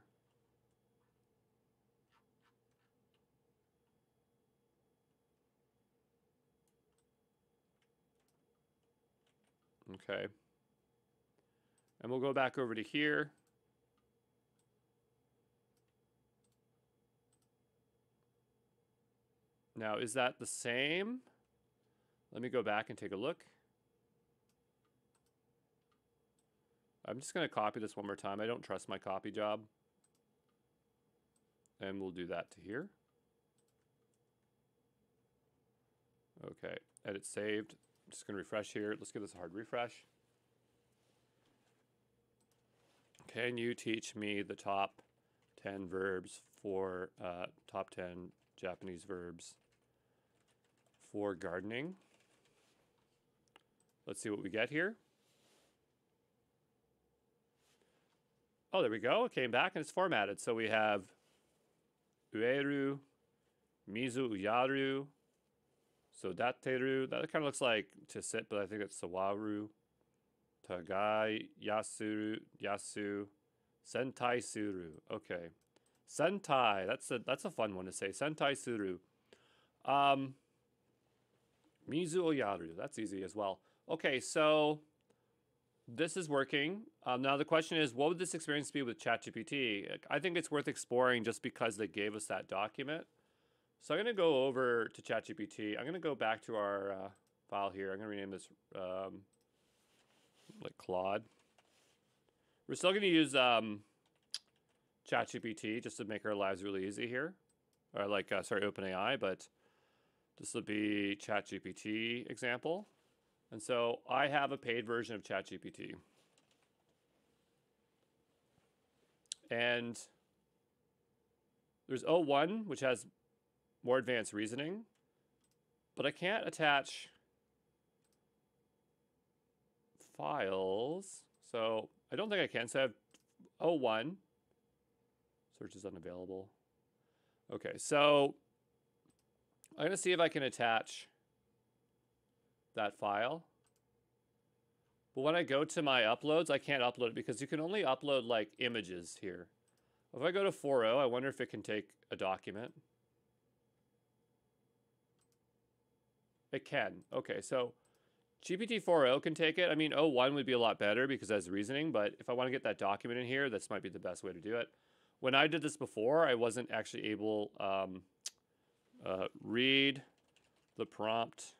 Okay. And we'll go back over to here. Now, is that the same? Let me go back and take a look. I'm just going to copy this one more time. I don't trust my copy job. And we'll do that to here. Okay, edit saved. I'm just going to refresh here. Let's give this a hard refresh. Can you teach me the top 10 verbs for, top 10 Japanese verbs for gardening? Let's see what we get here. Oh, there we go. It came back and it's formatted. So we have ueru, mizu uyaru, sodateru. That kind of looks like to sit, but I think it's sawaru. Tagai yasuru, yasu, sentai suru. Okay. Sentai, that's a fun one to say. Sentai suru. Mizu oyaru, that's easy as well. Okay, so this is working. Now the question is, what would this experience be with ChatGPT? I think it's worth exploring just because they gave us that document. So I'm going to go over to ChatGPT. I'm going to go back to our file here. I'm going to rename this like Claude. We're still going to use ChatGPT just to make our lives really easy here. Or like, sorry, OpenAI, but this will be ChatGPT example. And so I have a paid version of ChatGPT. And there's O1, which has more advanced reasoning, but I can't attach files. So I don't think I can. So I have O1. Search is unavailable. Okay, so I'm going to see if I can attach that file. But when I go to my uploads, I can't upload it because you can only upload like images here. If I go to 4.0, I wonder if it can take a document. It can. Okay, so GPT 4.0 can take it. I mean, 0.1 would be a lot better because that's reasoning, but if I want to get that document in here, this might be the best way to do it. When I did this before, I wasn't actually able read the prompt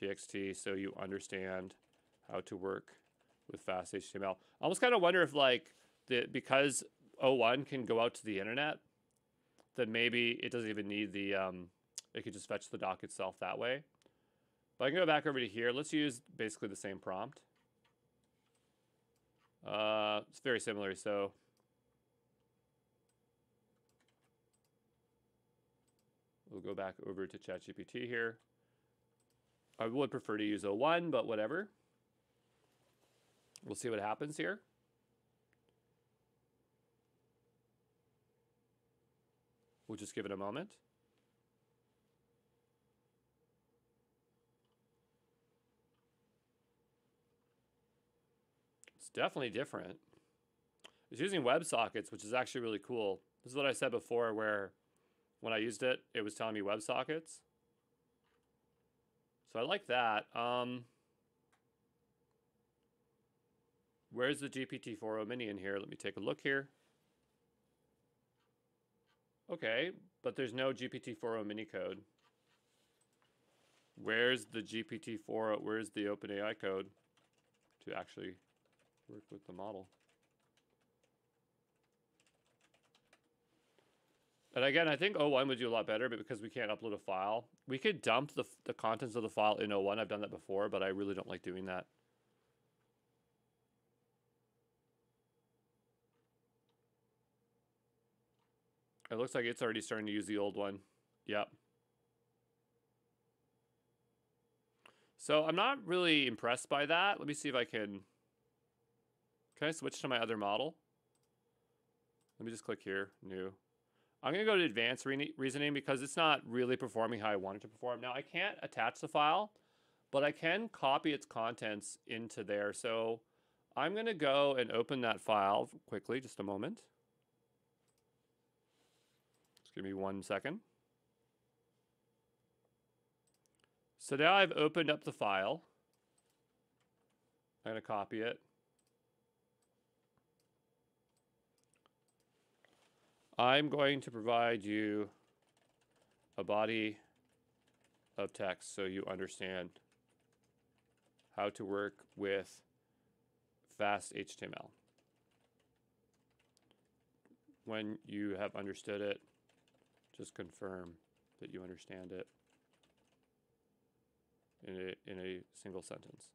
txt so you understand how to work with fast HTML. I almost kind of wonder if like because 0.1 can go out to the internet, then maybe it doesn't even need the it could just fetch the doc itself that way. But I can go back over to here. Let's use basically the same prompt. It's very similar, so we'll go back over to ChatGPT here. I would prefer to use 0.1, but whatever. We'll see what happens here. We'll just give it a moment. It's definitely different. It's using WebSockets, which is actually really cool. This is what I said before, where when I used it, it was telling me WebSockets. So I like that. Where's the GPT 4.0 mini in here? Let me take a look here. Okay, but there's no GPT 4.0 mini code. Where's the GPT 4.0? Where's the OpenAI code to actually work with the model? And again, I think 0.1 would do a lot better, but because we can't upload a file, we could dump the contents of the file in 0.1. I've done that before, but I really don't like doing that. It looks like it's already starting to use the old one. Yep. So I'm not really impressed by that. Let me see if I can I switch to my other model? Let me just click here, new. I'm going to go to advanced reasoning because it's not really performing how I want it to perform. Now, I can't attach the file, but I can copy its contents into there. So I'm going to go and open that file quickly, just a moment. Just give me 1 second. So now I've opened up the file. I'm going to copy it. I'm going to provide you a body of text so you understand how to work with fast HTML. When you have understood it, just confirm that you understand it in a single sentence.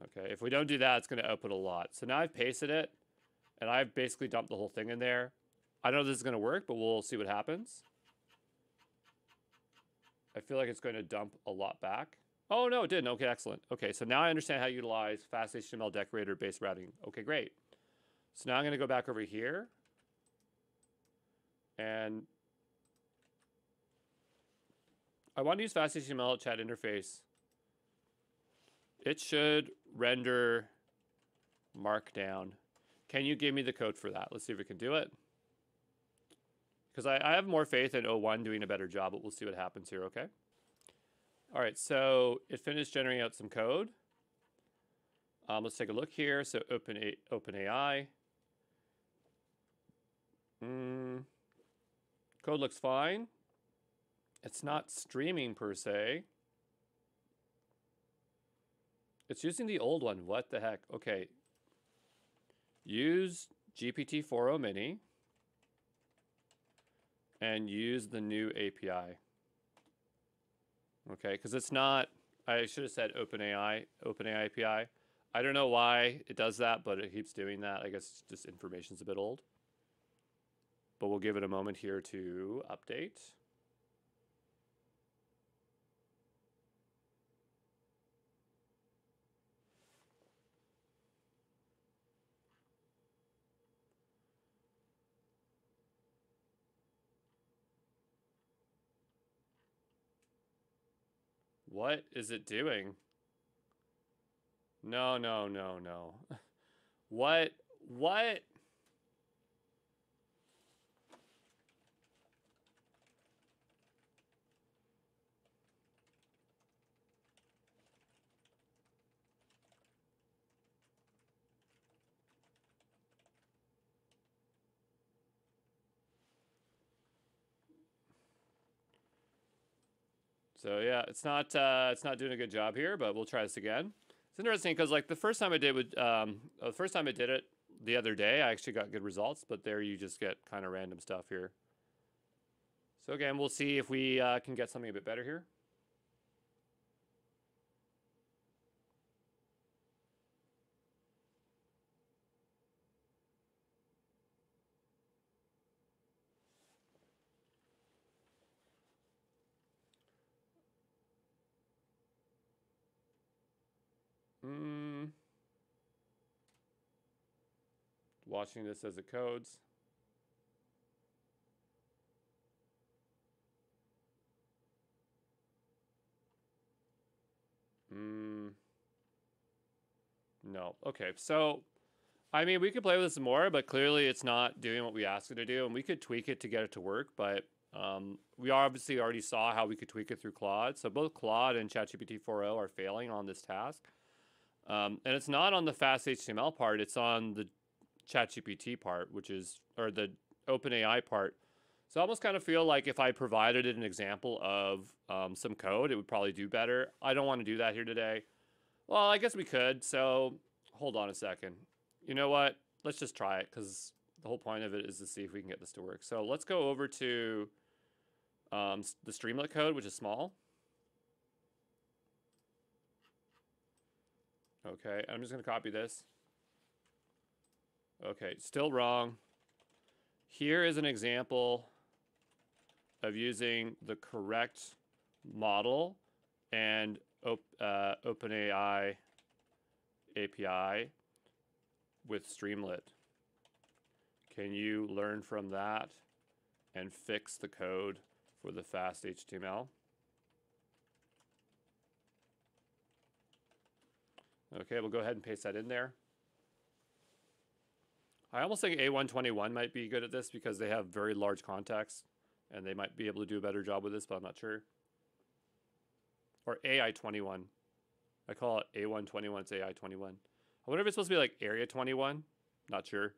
Okay, if we don't do that, it's going to output a lot. So now I've pasted it, and I've basically dumped the whole thing in there. I don't know if this is going to work, but we'll see what happens. I feel like it's going to dump a lot back. Oh, no, it didn't. Okay, excellent. Okay, so now I understand how to utilize fast HTML decorator-based routing. Okay, great. So now I'm going to go back over here. And I want to use fast HTML chat interface. It should render Markdown. Can you give me the code for that? Let's see if we can do it. Because I have more faith in 0.1 doing a better job, but we'll see what happens here, okay? All right, so it finished generating out some code. Let's take a look here. So OpenAI. Code looks fine. It's not streaming per se. It's using the old one. What the heck? Okay. Use GPT 4.0 mini and use the new API. Okay, because it's not, I should have said OpenAI API. I don't know why it does that, but it keeps doing that. I guess just information's a bit old. But we'll give it a moment here to update. What is it doing? No, no, no, no. What? What? So yeah, it's not doing a good job here, but we'll try this again. It's interesting because like the first time I did it the other day, I actually got good results, but there you just get kind of random stuff here. So again, we'll see if we can get something a bit better here. Watching this as it codes. No. Okay, so I mean, we could play with this some more, but clearly it's not doing what we asked it to do, and we could tweak it to get it to work, but we obviously already saw how we could tweak it through Claude. So both Claude and ChatGPT 4o are failing on this task. And it's not on the fast HTML part, it's on the ChatGPT part, or the OpenAI part. So I almost kind of feel like if I provided it an example of some code, it would probably do better. I don't want to do that here today. Well, I guess we could. So hold on a second. You know what? Let's just try it because the whole point of it is to see if we can get this to work. So let's go over to the Streamlit code, which is small. Okay, I'm just going to copy this. Okay, still wrong. Here is an example of using the correct model and OpenAI API with Streamlit. Can you learn from that and fix the code for the fast HTML? Okay, we'll go ahead and paste that in there. I almost think A121 might be good at this because they have very large context and they might be able to do a better job with this, but I'm not sure. Or AI21. I call it A121, it's AI21. I wonder if it's supposed to be like Area 21. Not sure.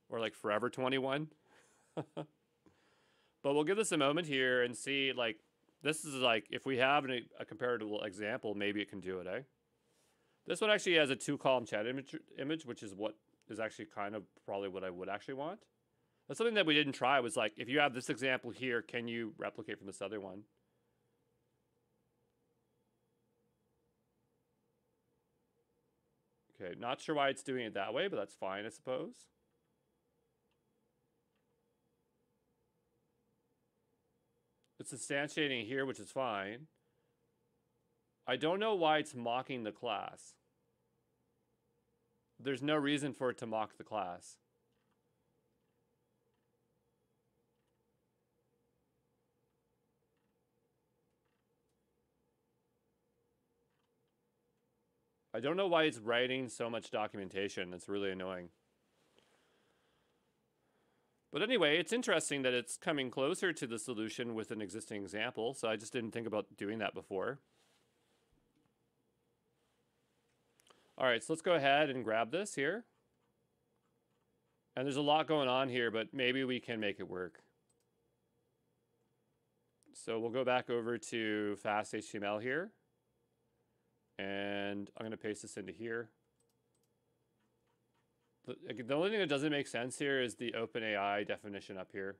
Or like Forever 21. But we'll give this a moment here and see, like, this is like, if we have a comparable example, maybe it can do it, eh? This one actually has a 2-column chat image, which is what is actually kind of probably what I would actually want. That's something that we didn't try, was like, if you have this example here, can you replicate from this other one? Okay, not sure why it's doing it that way, but that's fine, I suppose. It's instantiating here, which is fine. I don't know why it's mocking the class. There's no reason for it to mock the class. I don't know why it's writing so much documentation. It's really annoying. But anyway, it's interesting that it's coming closer to the solution with an existing example, so I just didn't think about doing that before. All right, so let's go ahead and grab this here. And there's a lot going on here, but maybe we can make it work. So we'll go back over to fast HTML here. And I'm going to paste this into here. The only thing that doesn't make sense here is the OpenAI definition up here.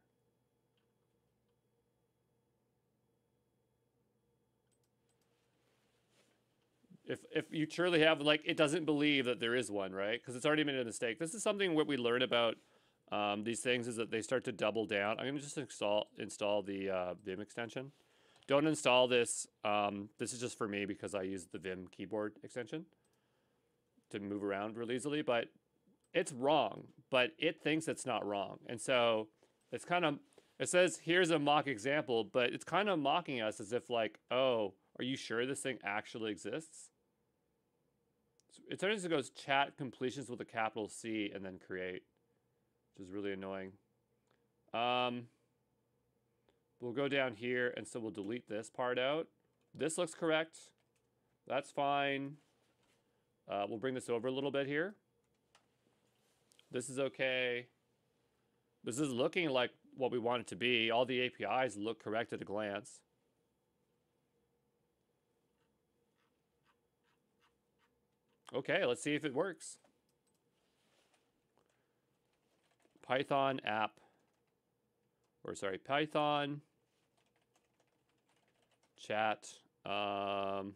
If you truly have, like, it doesn't believe that there is one, right? Because it's already made a mistake. This is something what we learn about these things, is that they start to double down. I'm going to just install the Vim extension. Don't install this. This is just for me because I use the Vim keyboard extension to move around really easily. But it's wrong, but it thinks it's not wrong. And so it's kind of, it says, here's a mock example, but it's kind of mocking us as if like, oh, Are you sure this thing actually exists? It turns it goes chat completions with a capital C and then create, which is really annoying. We'll go down here, and so we'll delete this part out. This looks correct. That's fine. We'll bring this over a little bit here. This is okay. This is looking like what we want it to be. All the APIs look correct at a glance. Okay, let's see if it works. Python app, or sorry, Python chat, ChatGPT.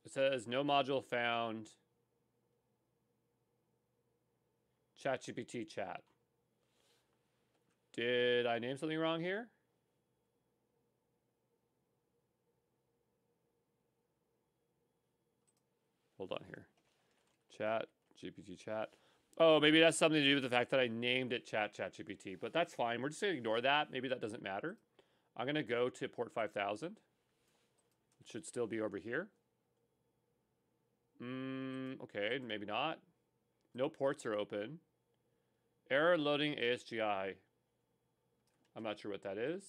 It says no module found. ChatGPT chat. Did I name something wrong here? Hold on here. Chat, GPT chat. Oh, maybe that's something to do with the fact that I named it ChatGPT, but that's fine. We're just going to ignore that. Maybe that doesn't matter. I'm going to go to port 5000. It should still be over here. Okay, maybe not. No ports are open. Error loading ASGI. I'm not sure what that is.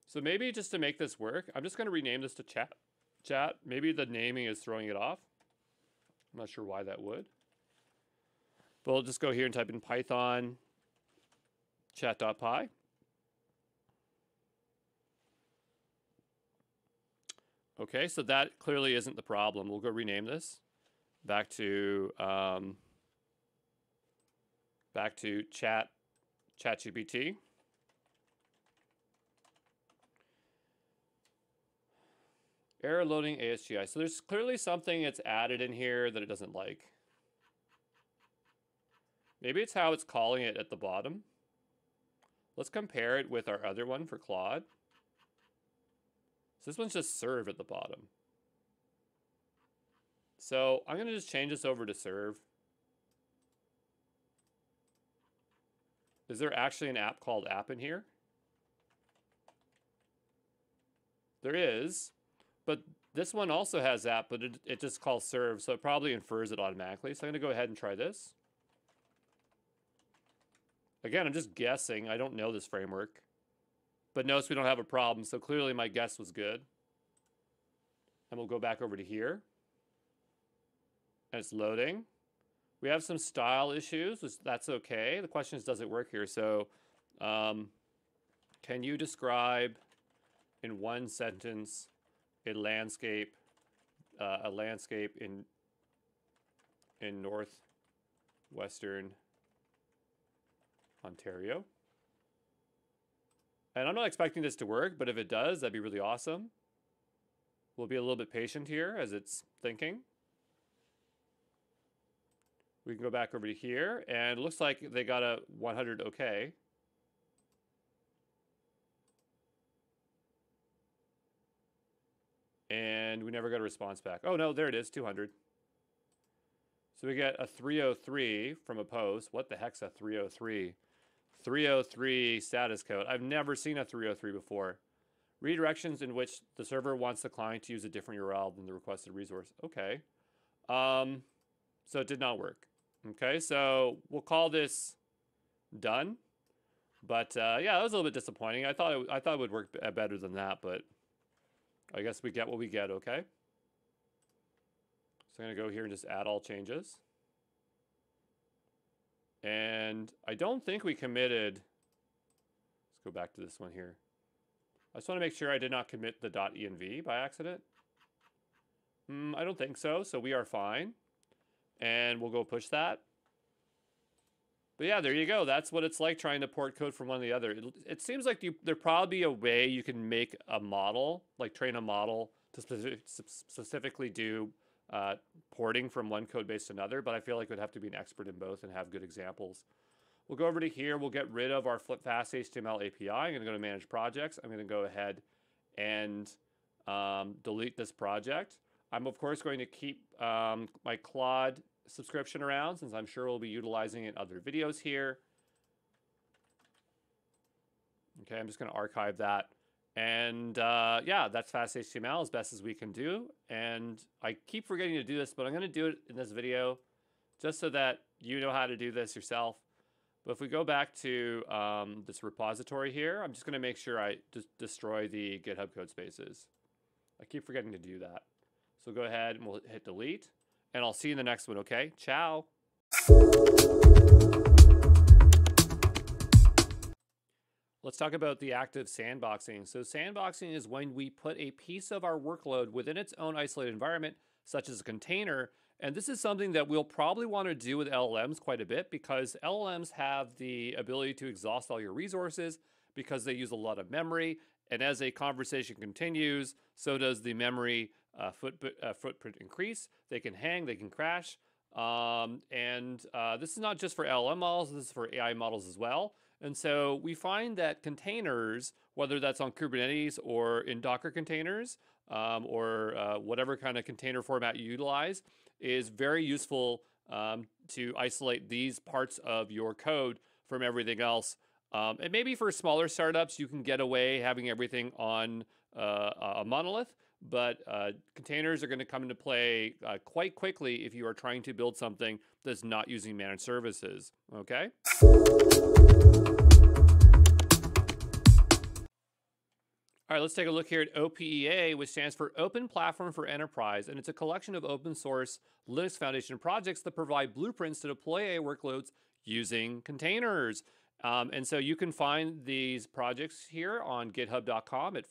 So maybe just to make this work, I'm just going to rename this to chat. Maybe the naming is throwing it off. I'm not sure why that would. But we'll just go here and type in Python chat.py. Okay, so that clearly isn't the problem. We'll go rename this back to ChatGPT. Error loading ASGI. So there's clearly something that's added in here that it doesn't like. Maybe it's how it's calling it at the bottom. Let's compare it with our other one for Claude. So this one's just serve at the bottom. So I'm going to just change this over to serve. Is there actually an app called app in here? There is. But this one also has app, but it just calls serve, so it probably infers it automatically. So I'm going to go ahead and try this. Again, I'm just guessing. I don't know this framework. But notice we don't have a problem, so clearly my guess was good. And we'll go back over to here. And it's loading. We have some style issues, which that's okay. The question is, does it work here? So can you describe in one sentence a landscape in northwestern Ontario? And I'm not expecting this to work, but if it does, that'd be really awesome. We'll be a little bit patient here as it's thinking. We can go back over to here, and it looks like they got a 100 okay. And we never got a response back. Oh no, there it is, 200. So we get a 303 from a post. What the heck's a 303? 303 status code. I've never seen a 303 before. Redirections in which the server wants the client to use a different URL than the requested resource. Okay. So it did not work. Okay, so we'll call this done. But yeah, that was a little bit disappointing. I thought it would work better than that, but I guess we get what we get, okay? So I'm going to go here and just add all changes. And I don't think we committed. Let's go back to this one here. I just want to make sure I did not commit the .env by accident. I don't think so, so we are fine. And we'll go push that. But yeah, there you go. That's what it's like trying to port code from one to the other. It seems like there'd probably be a way you can make a model, like train a model to specifically do porting from one code base to another, but I feel like it would have to be an expert in both and have good examples. We'll go over to here. We'll get rid of our fast HTML API. I'm going to go to Manage Projects. I'm going to go ahead and delete this project. I'm, of course, going to keep my Claude subscription around, since I'm sure we'll be utilizing it in other videos here. Okay, I'm just going to archive that. And yeah, that's fast HTML as best as we can do. And I keep forgetting to do this, but I'm going to do it in this video just so that you know how to do this yourself. But if we go back to this repository here, I'm just going to make sure I destroy the GitHub code spaces. I keep forgetting to do that. So go ahead and we'll hit delete. And I'll see you in the next one, okay? Ciao. Let's talk about the active sandboxing. So sandboxing is when we put a piece of our workload within its own isolated environment, such as a container. And this is something that we'll probably want to do with LLMs quite a bit, because LLMs have the ability to exhaust all your resources because they use a lot of memory. And as a conversation continues, so does the memory footprint increase. They can hang, they can crash. This is not just for LLM models, this is for AI models as well. And so we find that containers, whether that's on Kubernetes or in Docker containers, or whatever kind of container format you utilize, is very useful to isolate these parts of your code from everything else. And maybe for smaller startups, you can get away having everything on a monolith, but containers are going to come into play quite quickly if you are trying to build something that's not using managed services, okay? All right, let's take a look here at OPEA, which stands for Open Platform for Enterprise, and it's a collection of open source Linux Foundation projects that provide blueprints to deploy AI workloads using containers. And so you can find these projects here on github.com at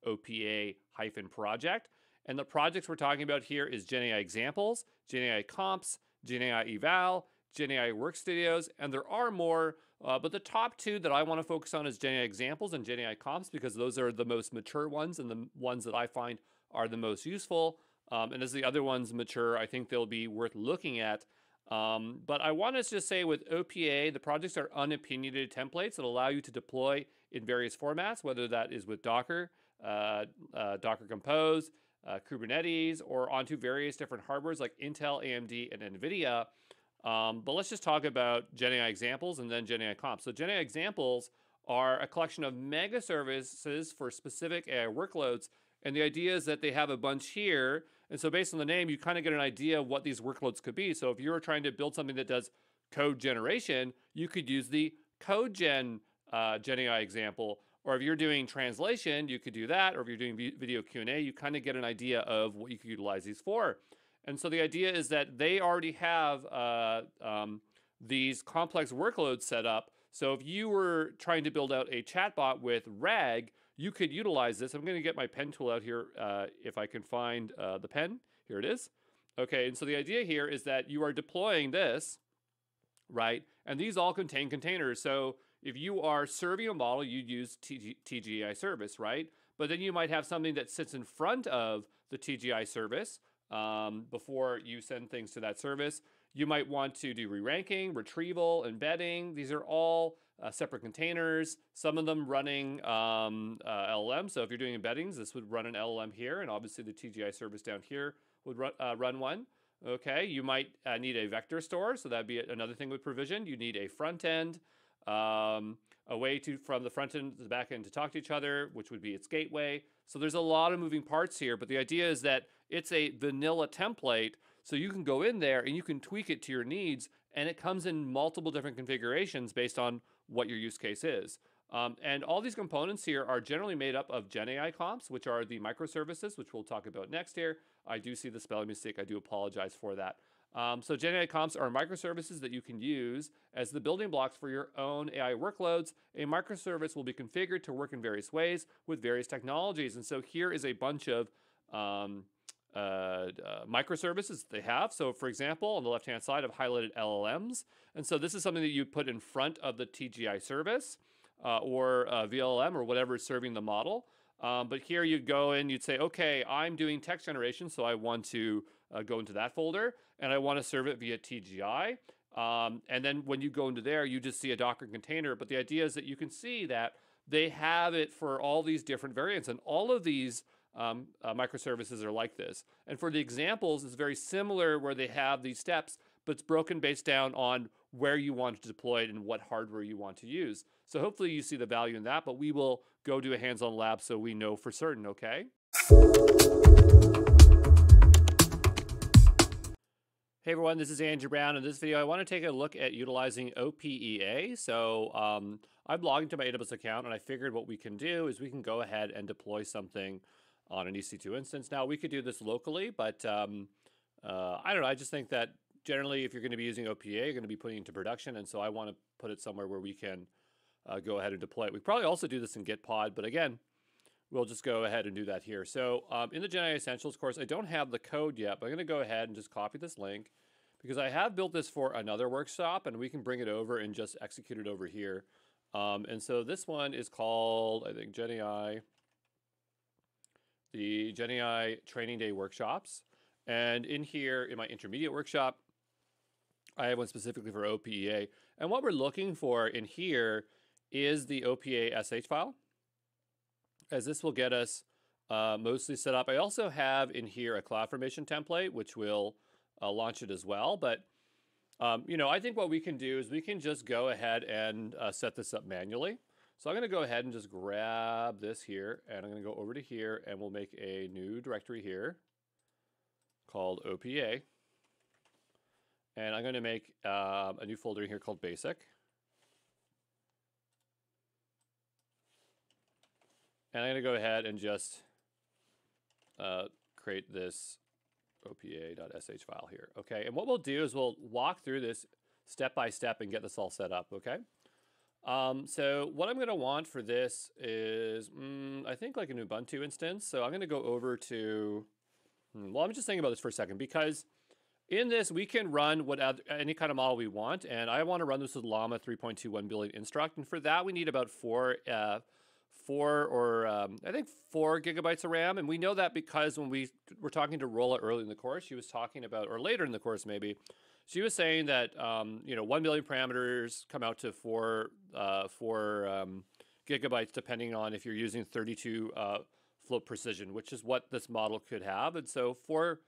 /OPA-project. And the projects we're talking about here is GenAI Examples, GenAI Comps, GenAI Eval, GenAI Work Studios, and there are more, but the top two that I want to focus on is GenAI Examples and GenAI Comps, because those are the most mature ones and the ones that I find are the most useful. And as the other ones mature, I think they'll be worth looking at. But I want to just say with OPA, the projects are unopinionated templates that allow you to deploy in various formats, whether that is with Docker, Docker Compose, Kubernetes, or onto various different hardwares like Intel, AMD, and NVIDIA. But let's just talk about GenAI Examples and then GenAI Comps. So GenAI Examples are a collection of mega services for specific AI workloads. And the idea is that they have a bunch here. And so based on the name, you kind of get an idea of what these workloads could be. So if you're trying to build something that does code generation, you could use the CodeGen GenAI example. Or if you're doing translation, you could do that. Or if you're doing video Q&A, you kind of get an idea of what you could utilize these for. And so the idea is that they already have these complex workloads set up. So if you were trying to build out a chatbot with RAG, you could utilize this. I'm going to get my pen tool out here if I can find the pen. Here it is. Okay, and so the idea here is that you are deploying this, right? And these all contain containers. So if you are serving a model, you'd use TGI service, right? But then you might have something that sits in front of the TGI service before you send things to that service. You might want to do re-ranking, retrieval, embedding. These are all separate containers, some of them running LLM. So if you're doing embeddings, this would run an LLM here, and obviously the TGI service down here would run one. Okay, you might need a vector store, so that'd be another thing with provision. You need a front end, a way from the front end to the back end to talk to each other, which would be its gateway. So there's a lot of moving parts here, but the idea is that it's a vanilla template, so you can go in there and you can tweak it to your needs, and it comes in multiple different configurations based on what your use case is. And all these components here are generally made up of GenAI comps, which are the microservices, which we'll talk about next here. I do see the spelling mistake. I do apologize for that. So GenAI comps are microservices that you can use as the building blocks for your own AI workloads. A microservice will be configured to work in various ways with various technologies. And so here is a bunch of microservices they have. So for example, on the left-hand side, I've highlighted LLMs. And so this is something that you put in front of the TGI service or VLM or whatever is serving the model. But here you'd go in, you'd say, okay, I'm doing text generation, so I want to go into that folder, and I want to serve it via TGI. And then when you go into there, you just see a Docker container. But the idea is that you can see that they have it for all these different variants, and all of these microservices are like this. And for the examples, it's very similar where they have these steps, but it's broken based down on where you want to deploy it and what hardware you want to use. So hopefully you see the value in that, but we will go do a hands-on lab so we know for certain, okay? Hey everyone, this is Andrew Brown. In this video, I want to take a look at utilizing OPEA. So I'm logged into my AWS account, and I figured what we can do is we can go ahead and deploy something on an EC2 instance. Now, we could do this locally, but I don't know. I just think that generally, if you're going to be using OPA, you're going to be putting it into production, and so I want to put it somewhere where we can go ahead and deploy it. We probably also do this in Gitpod, but again, we'll just go ahead and do that here. So in the GenAI Essentials course, I don't have the code yet, but I'm going to go ahead and just copy this link because I have built this for another workshop, and we can bring it over and just execute it over here. And so this one is called, I think, GenAI, the GenAI Training Day Workshops. And in here, in my intermediate workshop, I have one specifically for OPEA. And what we're looking for in here is the OPA SH file, as this will get us mostly set up. I also have in here a CloudFormation template, which will launch it as well. But, you know, I think what we can do is we can just go ahead and set this up manually. So I'm going to go ahead and just grab this here, and I'm going to go over to here, and we'll make a new directory here called OPA. And I'm going to make a new folder here called Basic. And I'm going to go ahead and just create this opa.sh file here. Okay, and what we'll do is we'll walk through this step by step and get this all set up, okay? So what I'm going to want for this is, I think like an Ubuntu instance. So I'm going to go over to, well, I'm just thinking about this for a second, because in this, we can run any kind of model we want, and I want to run this with Llama 3.21 billion instruct, and for that we need about 4 gigabytes of RAM, and we know that because when we were talking to Rolla early in the course, she was talking about, or later in the course maybe, she was saying that 1 billion parameters come out to 4 gigabytes, depending on if you're using 32 float precision, which is what this model could have, and so 4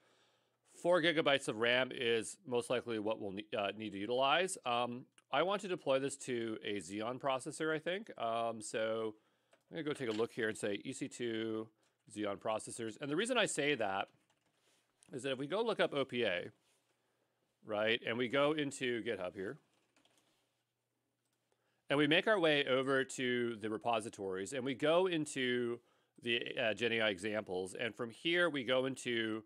gigabytes of RAM is most likely what we'll need to utilize. I want to deploy this to a Xeon processor, I think. So I'm going to go take a look here and say EC2 Xeon processors. And the reason I say that is that if we go look up OPA, right, and we go into GitHub here, and we make our way over to the repositories, and we go into the GenAI examples, and from here we go into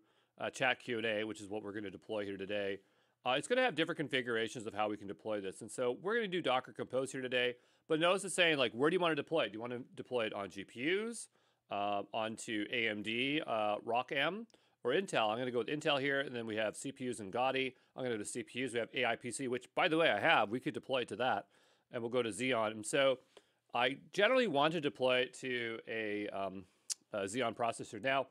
chat Q&A, which is what we're going to deploy here today. It's going to have different configurations of how we can deploy this. And so we're going to do Docker Compose here today. But notice it's saying, like, where do you want to deploy it? Do you want to deploy it on GPUs, onto AMD, ROCm, or Intel? I'm going to go with Intel here. And then we have CPUs and Gaudi. I'm going to go to CPUs. We have AI PC, which, by the way, I have. We could deploy it to that. And we'll go to Xeon. And so I generally want to deploy it to a Xeon processor. Now,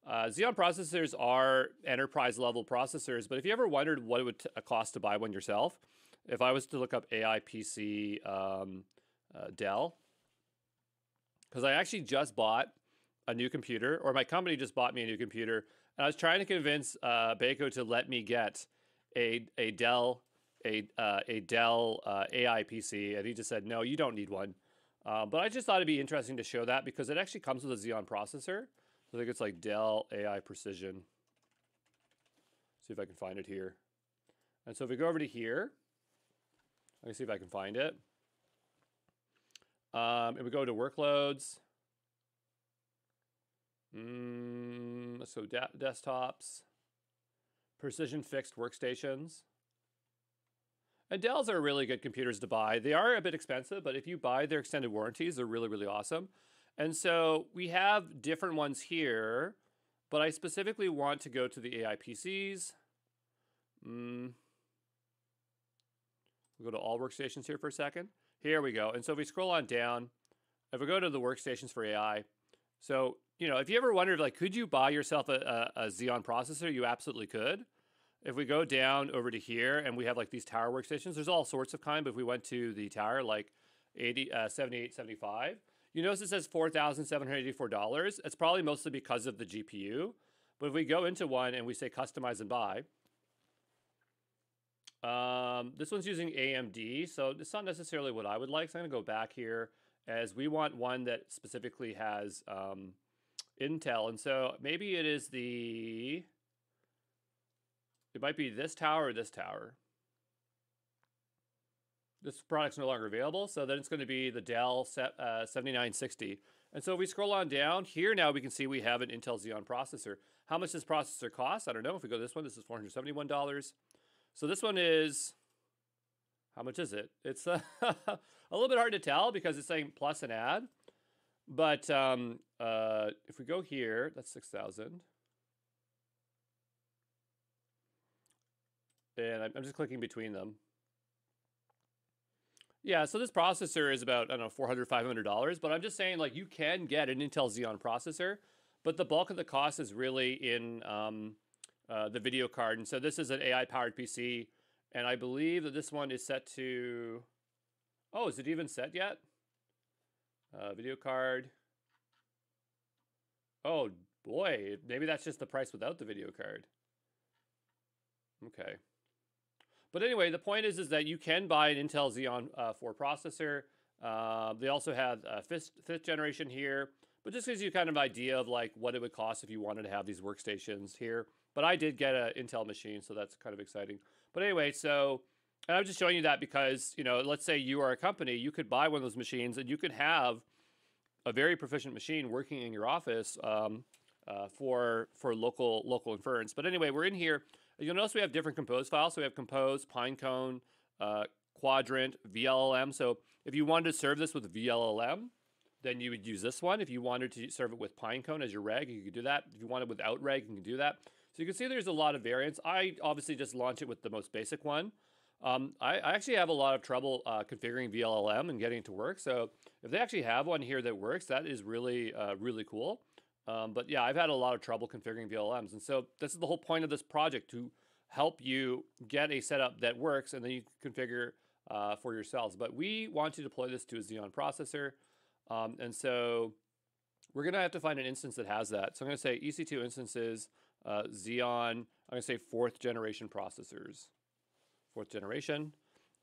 Xeon processors are enterprise-level processors, but if you ever wondered what it would cost to buy one yourself, if I was to look up AI PC Dell, because I actually just bought a new computer, or my company just bought me a new computer, and I was trying to convince Baco to let me get a Dell AI PC, and he just said, no, you don't need one. But I just thought it'd be interesting to show that because it actually comes with a Xeon processor. I think it's like Dell AI Precision. See if I can find it here. And so if we go over to here, let me see if I can find it. And we go to workloads. So desktops, precision fixed workstations. And Dells are really good computers to buy. They are a bit expensive, but if you buy their extended warranties, they're really, really awesome. And so we have different ones here, but I specifically want to go to the AI PCs. We'll go to all workstations here for a second. Here we go. And so if we scroll on down, if we go to the workstations for AI, so, you know, if you ever wondered, like, could you buy yourself a Xeon processor? You absolutely could. If we go down over to here and we have like these tower workstations, there's all sorts of kind, but if we went to the tower, like 78, 75, You notice it says $4,784. It's probably mostly because of the GPU. But if we go into one and we say customize and buy, this one's using AMD, so it's not necessarily what I would like. So I'm going to go back here, as we want one that specifically has Intel. And so maybe it is it might be this tower or this tower. This product's no longer available, so then it's going to be the Dell 7960. And so if we scroll on down here, now we can see we have an Intel Xeon processor. How much does processor cost? I don't know. If we go to this one, this is $471. So this one is, how much is it? It's a little bit hard to tell because it's saying plus an add. But if we go here, that's 6,000. And I'm just clicking between them. Yeah, so this processor is about, I don't know, $400, $500. But I'm just saying, like, you can get an Intel Xeon processor, but the bulk of the cost is really in the video card. And so this is an AI-powered PC, and I believe that this one is set to... Oh, is it even set yet? Video card. Oh, boy. Maybe that's just the price without the video card. Okay. But anyway, the point is that you can buy an Intel Xeon 4 processor. They also have fifth generation here, but just gives you kind of an idea of like what it would cost if you wanted to have these workstations here. But I did get an Intel machine, so that's kind of exciting. But anyway, so, and I'm just showing you that because, you know, let's say you are a company, you could buy one of those machines and you could have a very proficient machine working in your office for local inference. But anyway, we're in here. You'll notice we have different compose files. So we have compose, pinecone, quadrant, VLLM. So if you wanted to serve this with VLLM, then you would use this one. If you wanted to serve it with pinecone as your reg, you could do that. If you want it without reg, you can do that. So you can see there's a lot of variants. I obviously just launch it with the most basic one. I actually have a lot of trouble configuring VLLM and getting it to work. So if they actually have one here that works, that is really, really cool. But yeah, I've had a lot of trouble configuring VLMs. And so this is the whole point of this project, to help you get a setup that works and then you can configure for yourselves. But we want to deploy this to a Xeon processor. And so we're going to have to find an instance that has that. So I'm going to say EC2 instances, Xeon, I'm going to say 4th generation processors. 4th generation.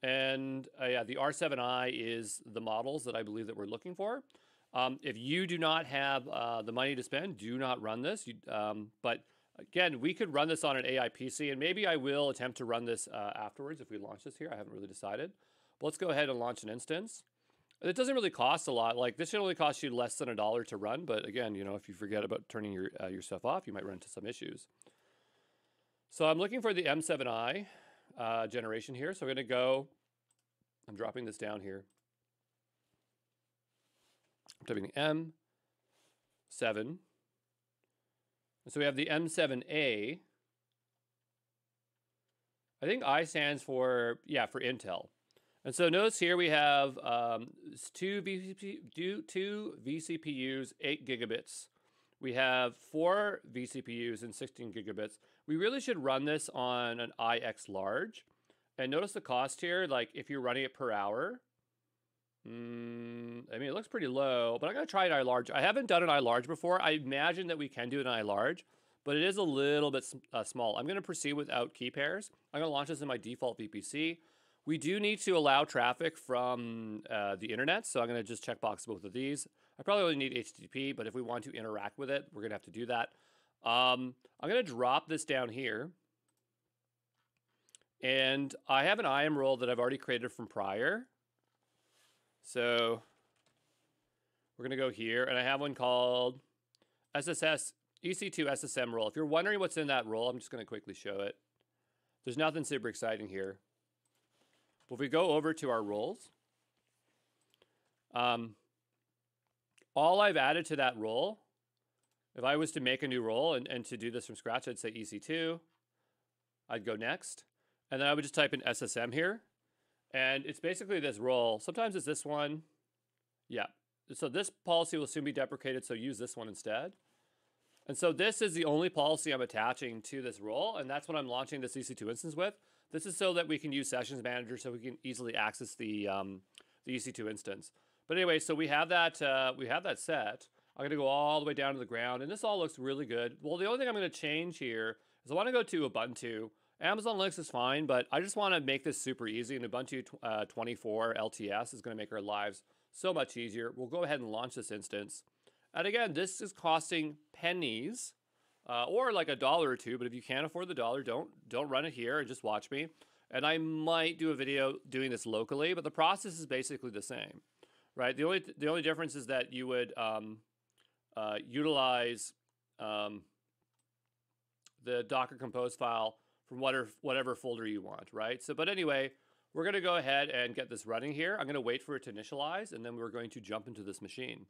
And yeah, the R7i is the models that I believe that we're looking for. If you do not have the money to spend, do not run this. But again, we could run this on an AI PC, and maybe I will attempt to run this afterwards if we launch this here. I haven't really decided. But let's go ahead and launch an instance. It doesn't really cost a lot. Like, this should only cost you less than $1 to run. But again, you know, if you forget about turning your stuff off, you might run into some issues. So I'm looking for the M7i generation here. So I'm going to go, I'm dropping this down here. I'm typing M7. And so we have the M7A. I think I stands for, yeah, for Intel. And so notice here we have two vCPUs, 8 gigabits. We have 4 vCPUs and 16 gigabits. We really should run this on an iX large. And notice the cost here, like if you're running it per hour, I mean, it looks pretty low, but I'm going to try an iLarge. I haven't done an iLarge before. I imagine that we can do an iLarge, but it is a little bit small. I'm going to proceed without key pairs. I'm going to launch this in my default VPC. We do need to allow traffic from the internet, so I'm going to just checkbox both of these. I probably only need HTTP, but if we want to interact with it, we're going to have to do that. I'm going to drop this down here. And I have an IAM role that I've already created from prior. So we're going to go here, and I have one called EC2 SSM role. If you're wondering what's in that role, I'm just going to quickly show it. There's nothing super exciting here. But if we go over to our roles, all I've added to that role, if I was to make a new role and to do this from scratch, I'd say EC2. I'd go next. And then I would just type in SSM here. And it's basically this role. Sometimes it's this one. Yeah. So this policy will soon be deprecated, so use this one instead. And so this is the only policy I'm attaching to this role, and that's what I'm launching this EC2 instance with. This is so that we can use Sessions Manager so we can easily access the EC2 instance. But anyway, so we have that set. I'm going to go all the way down to the ground, and this all looks really good. Well, the only thing I'm going to change here is I want to go to Ubuntu. Amazon Linux is fine, but I just want to make this super easy, and Ubuntu 24 LTS is going to make our lives so much easier. We'll go ahead and launch this instance. And again, this is costing pennies, or like $1 or $2, but if you can't afford the dollar, don't run it here and just watch me. And I might do a video doing this locally, but the process is basically the same, right? The only difference is that you would utilize the Docker Compose file from whatever folder you want, right? So, but anyway, we're going to go ahead and get this running here. I'm going to wait for it to initialize, and then we're going to jump into this machine.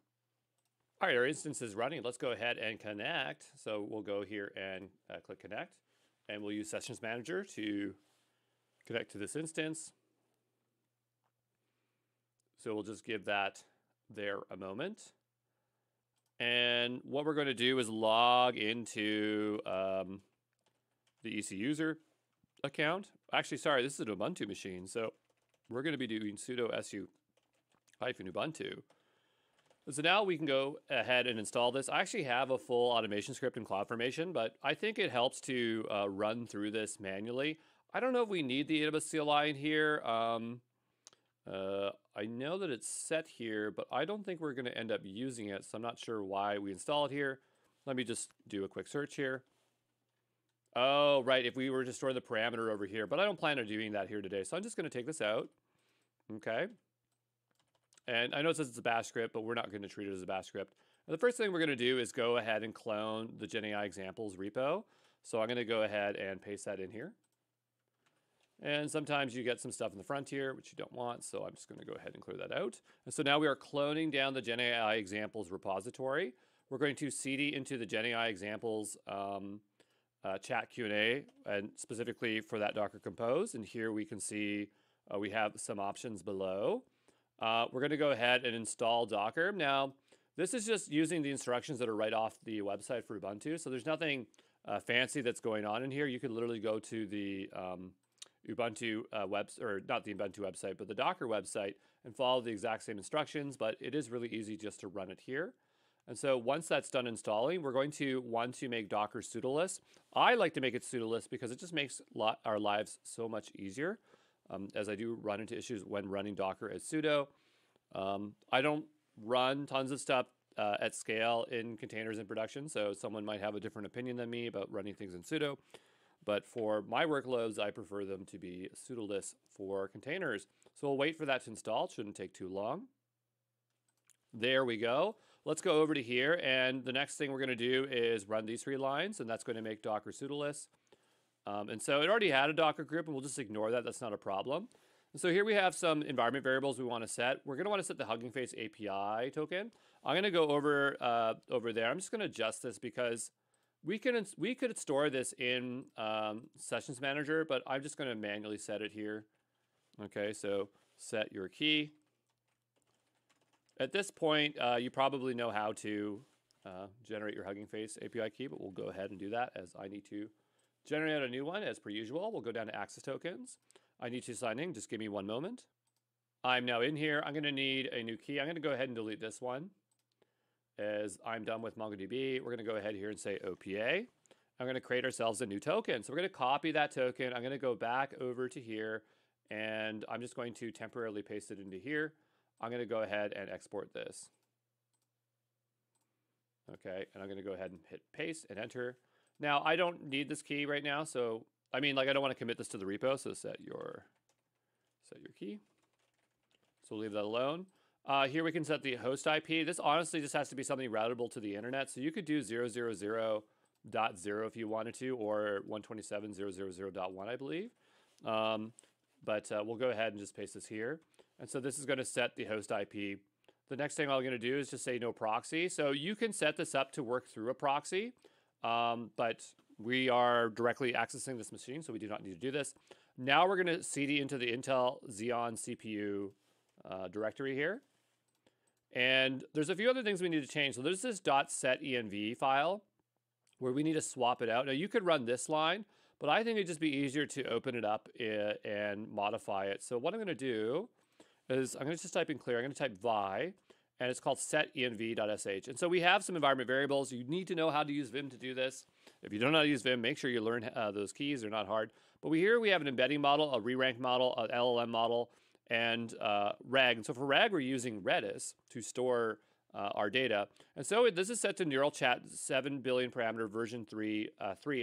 All right, our instance is running. Let's go ahead and connect. So we'll go here and click connect, and we'll use Sessions Manager to connect to this instance. So we'll just give that there a moment. And what we're going to do is log into the EC user account. Actually, sorry, this is an Ubuntu machine. So we're going to be doing sudo su-ubuntu. So now we can go ahead and install this. I actually have a full automation script in CloudFormation, but I think it helps to run through this manually. I don't know if we need the AWS CLI in here. I know that it's set here, but I don't think we're going to end up using it, so I'm not sure why we install it here. Let me just do a quick search here. Oh, right, if we were to store the parameter over here, but I don't plan on doing that here today, so I'm just going to take this out. Okay. And I know it says it's a bash script, but we're not going to treat it as a bash script. And the first thing we're going to do is go ahead and clone the GenAI examples repo. So I'm going to go ahead and paste that in here. And sometimes you get some stuff in the front here, which you don't want, so I'm just going to go ahead and clear that out. And so now we are cloning down the GenAI examples repository. We're going to cd into the GenAI examples chat Q&A, and specifically for that Docker Compose. And here we can see we have some options below. We're going to go ahead and install Docker. Now, this is just using the instructions that are right off the website for Ubuntu. So there's nothing fancy that's going on in here. You could literally go to the Ubuntu or not the Ubuntu website, but the Docker website and follow the exact same instructions, but it is really easy just to run it here. And so once that's done installing, we're going to want to make Docker pseudoless. I like to make it pseudoless because it just makes our lives so much easier, as I do run into issues when running Docker as sudo. I don't run tons of stuff at scale in containers in production, so someone might have a different opinion than me about running things in sudo. But for my workloads, I prefer them to be pseudoless for containers. So we'll wait for that to install. It shouldn't take too long. There we go. Let's go over to here, and the next thing we're going to do is run these 3 lines, and that's going to make Docker pseudoless. And so it already had a Docker group, and we'll just ignore that. That's not a problem. And so here we have some environment variables we want to set. We're going to want to set the Hugging Face API token. I'm going to go over there. I'm just going to adjust this because we could store this in Sessions Manager, but I'm just going to manually set it here. Okay, so set your key. At this point, you probably know how to generate your Hugging Face API key, but we'll go ahead and do that as I need to generate a new one as per usual. We'll go down to access tokens. I need to sign in. Just give me one moment. I'm now in here. I'm going to need a new key. I'm going to go ahead and delete this one as I'm done with MongoDB. We're going to go ahead here and say OPA. I'm going to create ourselves a new token. So we're going to copy that token. I'm going to go back over to here, and I'm just going to temporarily paste it into here. I'm going to go ahead and export this. Okay, and I'm going to go ahead and hit paste and enter. Now, I don't need this key right now, so I mean, like, I don't want to commit this to the repo, so set your key. So we'll leave that alone. Here we can set the host IP. This honestly just has to be something routable to the internet, so you could do 000.0 if you wanted to, or 127.000.1, I believe. But we'll go ahead and just paste this here. And so this is going to set the host IP. The next thing I'm going to do is just say no proxy. So you can set this up to work through a proxy, but we are directly accessing this machine, so we do not need to do this. Now we're going to cd into the Intel Xeon CPU directory here. And there's a few other things we need to change. So there's this .set.env file where we need to swap it out. Now you could run this line, but I think it'd just be easier to open it up and modify it. So what I'm going to do is I'm going to just type in clear. I'm going to type vi, and it's called set.env.sh. And so we have some environment variables. You need to know how to use Vim to do this. If you don't know how to use Vim, make sure you learn those keys. They're not hard. But here we have an embedding model, a re-rank model, an LLM model, and RAG. And so for RAG, we're using Redis to store our data. And so this is set to neural chat 7 billion parameter version 3.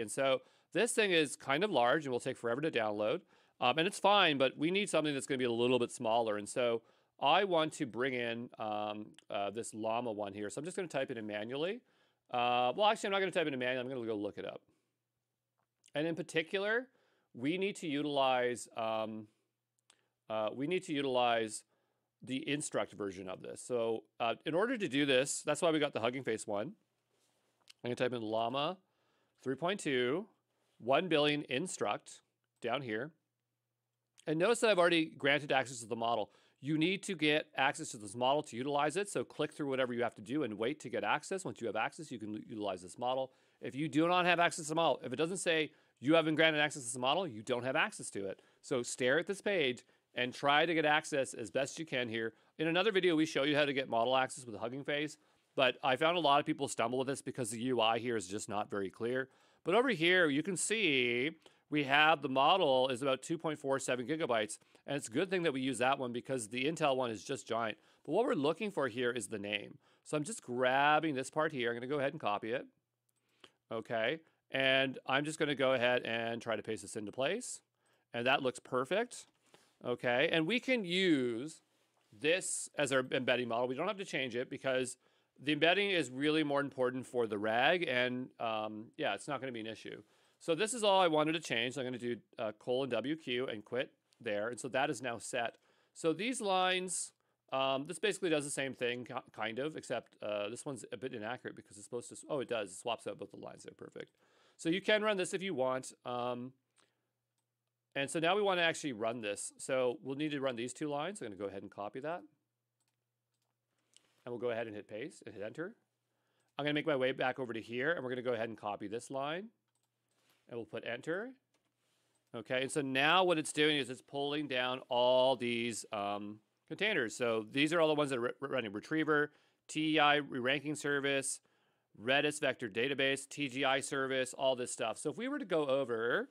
And so this thing is kind of large and will take forever to download. And it's fine, but we need something that's going to be a little bit smaller. And so I want to bring in this llama one here. So I'm just going to type it in manually. Well, actually, I'm not going to type it in manually. I'm going to go look it up. And in particular, we need to utilize the instruct version of this. So in order to do this, that's why we got the Hugging Face one. I'm going to type in llama 3.2 1 billion instruct down here. And notice that I've already granted access to the model. You need to get access to this model to utilize it. So click through whatever you have to do and wait to get access. Once you have access, you can utilize this model. If you do not have access to the model, if it doesn't say you haven't granted access to this model, you don't have access to it. So stare at this page and try to get access as best you can here. In another video, we show you how to get model access with a Hugging Face, but I found a lot of people stumble with this because the UI here is just not very clear. But over here, you can see we have the model is about 2.47 gigabytes, and it's a good thing that we use that one because the Intel one is just giant. But what we're looking for here is the name. So I'm just grabbing this part here. I'm going to go ahead and copy it. Okay, and I'm just going to go ahead and try to paste this into place, and that looks perfect. Okay, and we can use this as our embedding model. We don't have to change it because the embedding is really more important for the RAG, and yeah, it's not going to be an issue. So this is all I wanted to change. So I'm going to do :WQ and quit there, and so that is now set. So these lines, this basically does the same thing, kind of, except this one's a bit inaccurate because it's supposed to, oh, it does. It swaps out both the lines. They're perfect. So you can run this if you want. And so now we want to actually run this. So we'll need to run these two lines. I'm going to go ahead and copy that. And we'll go ahead and hit paste and hit enter. I'm going to make my way back over to here, and we're going to go ahead and copy this line. And we'll put enter. Okay, and so now what it's doing is it's pulling down all these containers. So these are all the ones that are running Retriever, TEI re-ranking service, Redis vector database, TGI service, all this stuff. So if we were to go over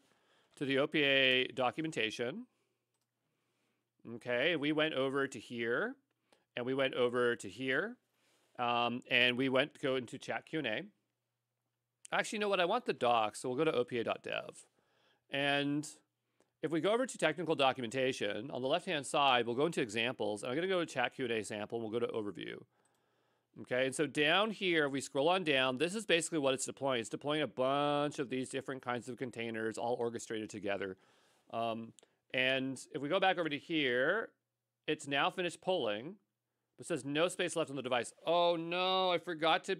to the OPA documentation, okay, we went over to here, and we went over to here, and we go into chat Q&A. Actually, you know what? I want the docs, so we'll go to opa.dev. And if we go over to technical documentation, on the left-hand side, we'll go into examples, and I'm going to go to chat Q&A sample, and we'll go to overview. Okay, and so down here, if we scroll on down, this is basically what it's deploying. It's deploying a bunch of these different kinds of containers, all orchestrated together. And if we go back over to here, it's now finished pulling, but it says no space left on the device. Oh no, I forgot to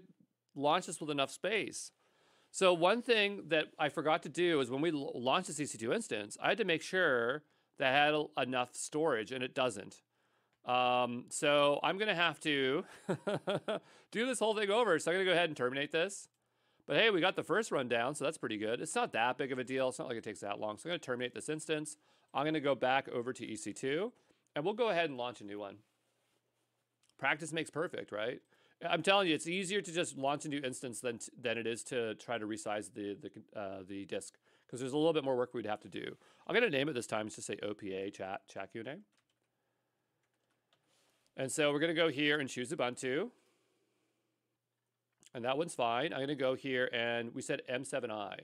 launch this with enough space. So one thing that I forgot to do is when we launched this EC2 instance, I had to make sure that it had enough storage, and it doesn't. So I'm going to have to do this whole thing over. So I'm going to go ahead and terminate this. But hey, we got the first run down, so that's pretty good. It's not that big of a deal. It's not like it takes that long. So I'm going to terminate this instance. I'm going to go back over to EC2, and we'll go ahead and launch a new one. Practice makes perfect, right? I'm telling you, it's easier to just launch a new instance than it is to try to resize the disk, because there's a little bit more work we'd have to do. I'm going to name it this time. It's just say OPA chat Q&A. And so we're going to go here and choose Ubuntu. And that one's fine. I'm going to go here, and we said M7i.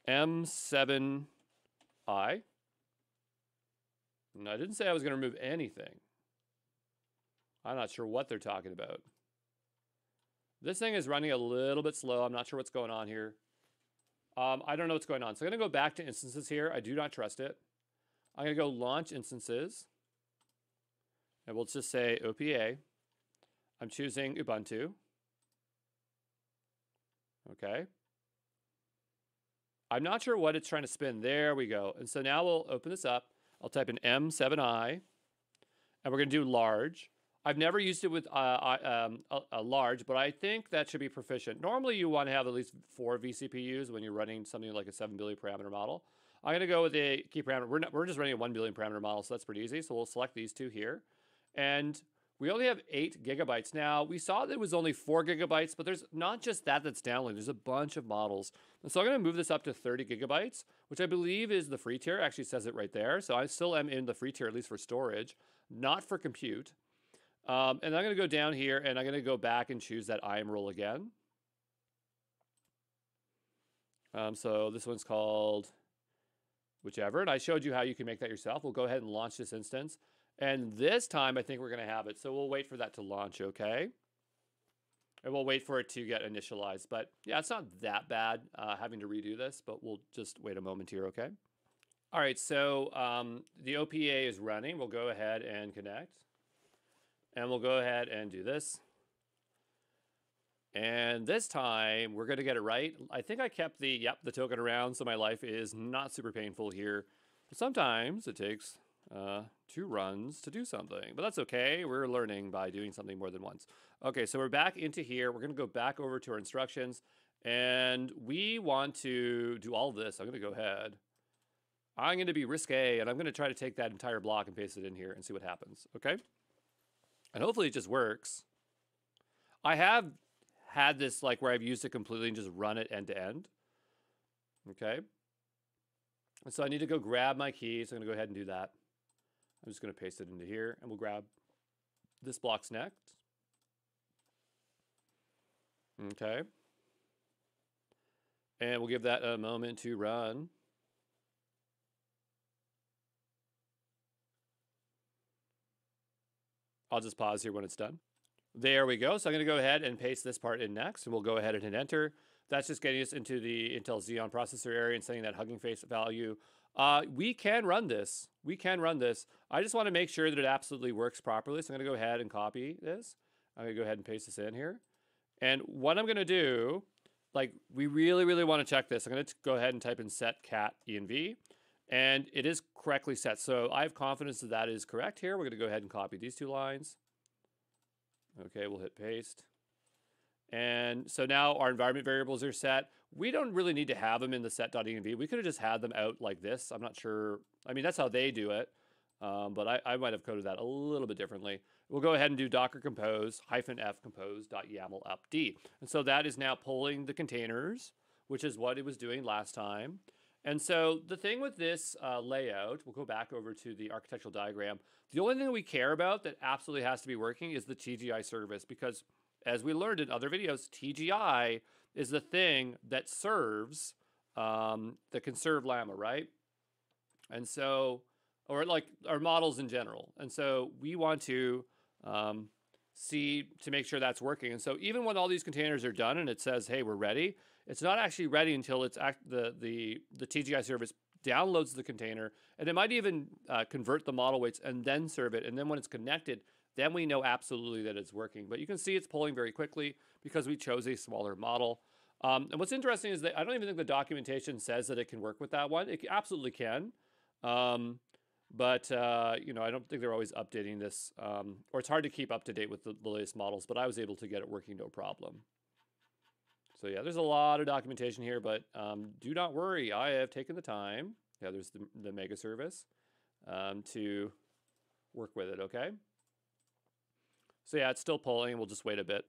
M7i. And I didn't say I was going to remove anything. I'm not sure what they're talking about. This thing is running a little bit slow. I'm not sure what's going on here. I don't know what's going on. So I'm going to go back to instances here. I do not trust it. I'm going to go launch instances. And we'll just say OPA. I'm choosing Ubuntu. Okay. I'm not sure what it's trying to spin. There we go. And so now we'll open this up. I'll type in M7i. And we're going to do large. I've never used it with a large, but I think that should be proficient. Normally, you want to have at least 4 vCPUs when you're running something like a 7 billion parameter model. I'm going to go with a key parameter. We're just running a 1 billion parameter model, so that's pretty easy. So we'll select these two here. And we only have 8 gigabytes. Now, we saw that it was only 4 gigabytes, but there's not just that that's downloading. There's a bunch of models. And so I'm going to move this up to 30 gigabytes, which I believe is the free tier. Actually says it right there. So I still am in the free tier, at least for storage, not for compute. And I'm going to go down here, and I'm going to go back and choose that IAM role again. So this one's called whichever, and I showed you how you can make that yourself. We'll go ahead and launch this instance. And this time, I think we're going to have it. So we'll wait for that to launch, okay? And we'll wait for it to get initialized. But yeah, it's not that bad having to redo this, but we'll just wait a moment here, okay? All right, so the OPA is running. We'll go ahead and connect. And we'll go ahead and do this. And this time, we're going to get it right. I think I kept the token around, so my life is not super painful here. But sometimes it takes 2 runs to do something, but that's okay. We're learning by doing something more than once. Okay, so we're back into here. We're going to go back over to our instructions, and we want to do all this. I'm going to go ahead. I'm going to be risque, and I'm going to try to take that entire block and paste it in here and see what happens, okay? And hopefully it just works. I have had this like where I've used it completely and just run it end to end, okay? And so I need to go grab my key, so I'm going to go ahead and do that. I'm just going to paste it into here, and we'll grab this block's next. Okay. And we'll give that a moment to run. I'll just pause here when it's done. There we go. So I'm going to go ahead and paste this part in next, and we'll go ahead and hit enter. That's just getting us into the Intel Xeon processor area and setting that Hugging Face value. We can run this. We can run this. I just want to make sure that it absolutely works properly. So I'm going to go ahead and copy this. I'm going to go ahead and paste this in here. And what I'm going to do, like we really, really want to check this. I'm going to go ahead and type in set cat env. And it is correctly set. So I have confidence that that is correct here. We're going to go ahead and copy these 2 lines. Okay, we'll hit paste. And so now our environment variables are set. We don't really need to have them in the set.env. We could have just had them out like this. I'm not sure. I mean, that's how they do it. But I might have coded that a little bit differently. We'll go ahead and do docker compose -f compose.yaml upd. And so that is now pulling the containers, which is what it was doing last time. And so the thing with this layout, we'll go back over to the architectural diagram. The only thing we care about that absolutely has to be working is the TGI service, because as we learned in other videos, TGI is the thing that serves, that can serve Llama, right? And so, or like our models in general. And so we want to see to make sure that's working. And so even when all these containers are done and it says, hey, we're ready, it's not actually ready until it's the TGI service downloads the container, and it might even convert the model weights and then serve it. And then when it's connected, then we know absolutely that it's working. But you can see it's pulling very quickly because we chose a smaller model. And what's interesting is that I don't even think the documentation says that it can work with that one. It absolutely can. But you know, I don't think they're always updating this, or it's hard to keep up to date with the latest models, but I was able to get it working no problem. So yeah, there's a lot of documentation here, but do not worry. I have taken the time. Yeah, there's the mega service to work with it, okay? So yeah, it's still pulling. We'll just wait a bit.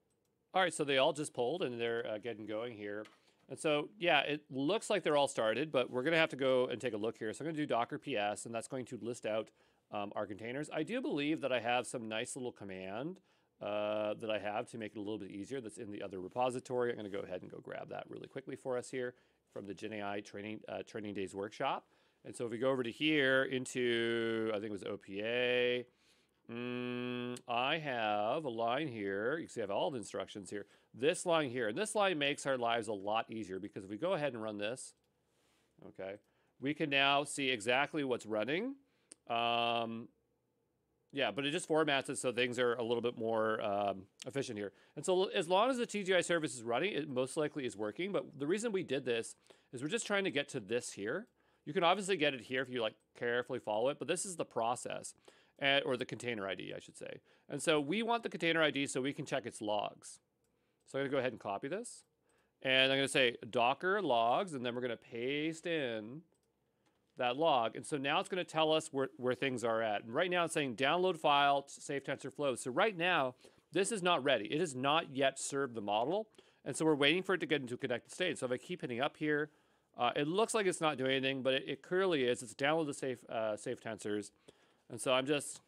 All right, so they all just pulled, and they're getting going here. And so, yeah, it looks like they're all started, but we're going to have to go and take a look here. So I'm going to do docker ps, and that's going to list out our containers. I do believe that I have some nice little command that I have to make it a little bit easier that's in the other repository. I'm going to go ahead and go grab that really quickly for us here from the GenAI training days workshop. And so if we go over to here into, I think it was OPA, I have a line here. You can see I have all the instructions here. This line here, and this line makes our lives a lot easier because if we go ahead and run this, okay, we can now see exactly what's running. Yeah, but it just formats it so things are a little bit more efficient here. And so as long as the TGI service is running, it most likely is working. But the reason we did this is we're just trying to get to this here. You can obviously get it here if you like carefully follow it, but this is the process. Or the container ID, I should say. And so we want the container ID so we can check its logs. So I'm going to go ahead and copy this. And I'm going to say docker logs, and then we're going to paste in that log. And so now it's going to tell us where things are at. And right now it's saying download file, save TensorFlow. So right now, this is not ready. It has not yet served the model. And so we're waiting for it to get into a connected state. So if I keep hitting up here, it looks like it's not doing anything, but it clearly is. It's download the safe tensors. And so I'm just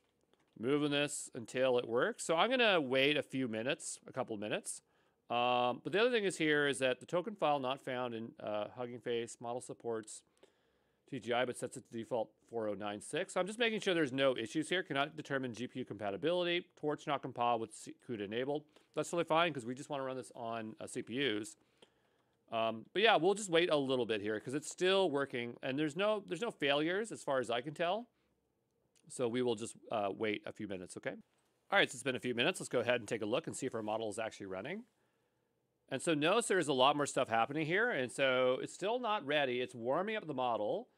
moving this until it works. So I'm going to wait a couple of minutes. But the other thing is here is that the token file not found in Hugging Face model supports TGI, but sets it to default 4096. So I'm just making sure there's no issues here. Cannot determine GPU compatibility. Torch not compiled with CUDA enabled. That's totally fine because we just want to run this on CPUs. But yeah, we'll just wait a little bit here because it's still working, and there's no failures as far as I can tell. So we will just wait a few minutes, okay? All right, so it's been a few minutes. Let's go ahead and take a look and see if our model is actually running. And so notice there's a lot more stuff happening here. And so it's still not ready. It's warming up the model.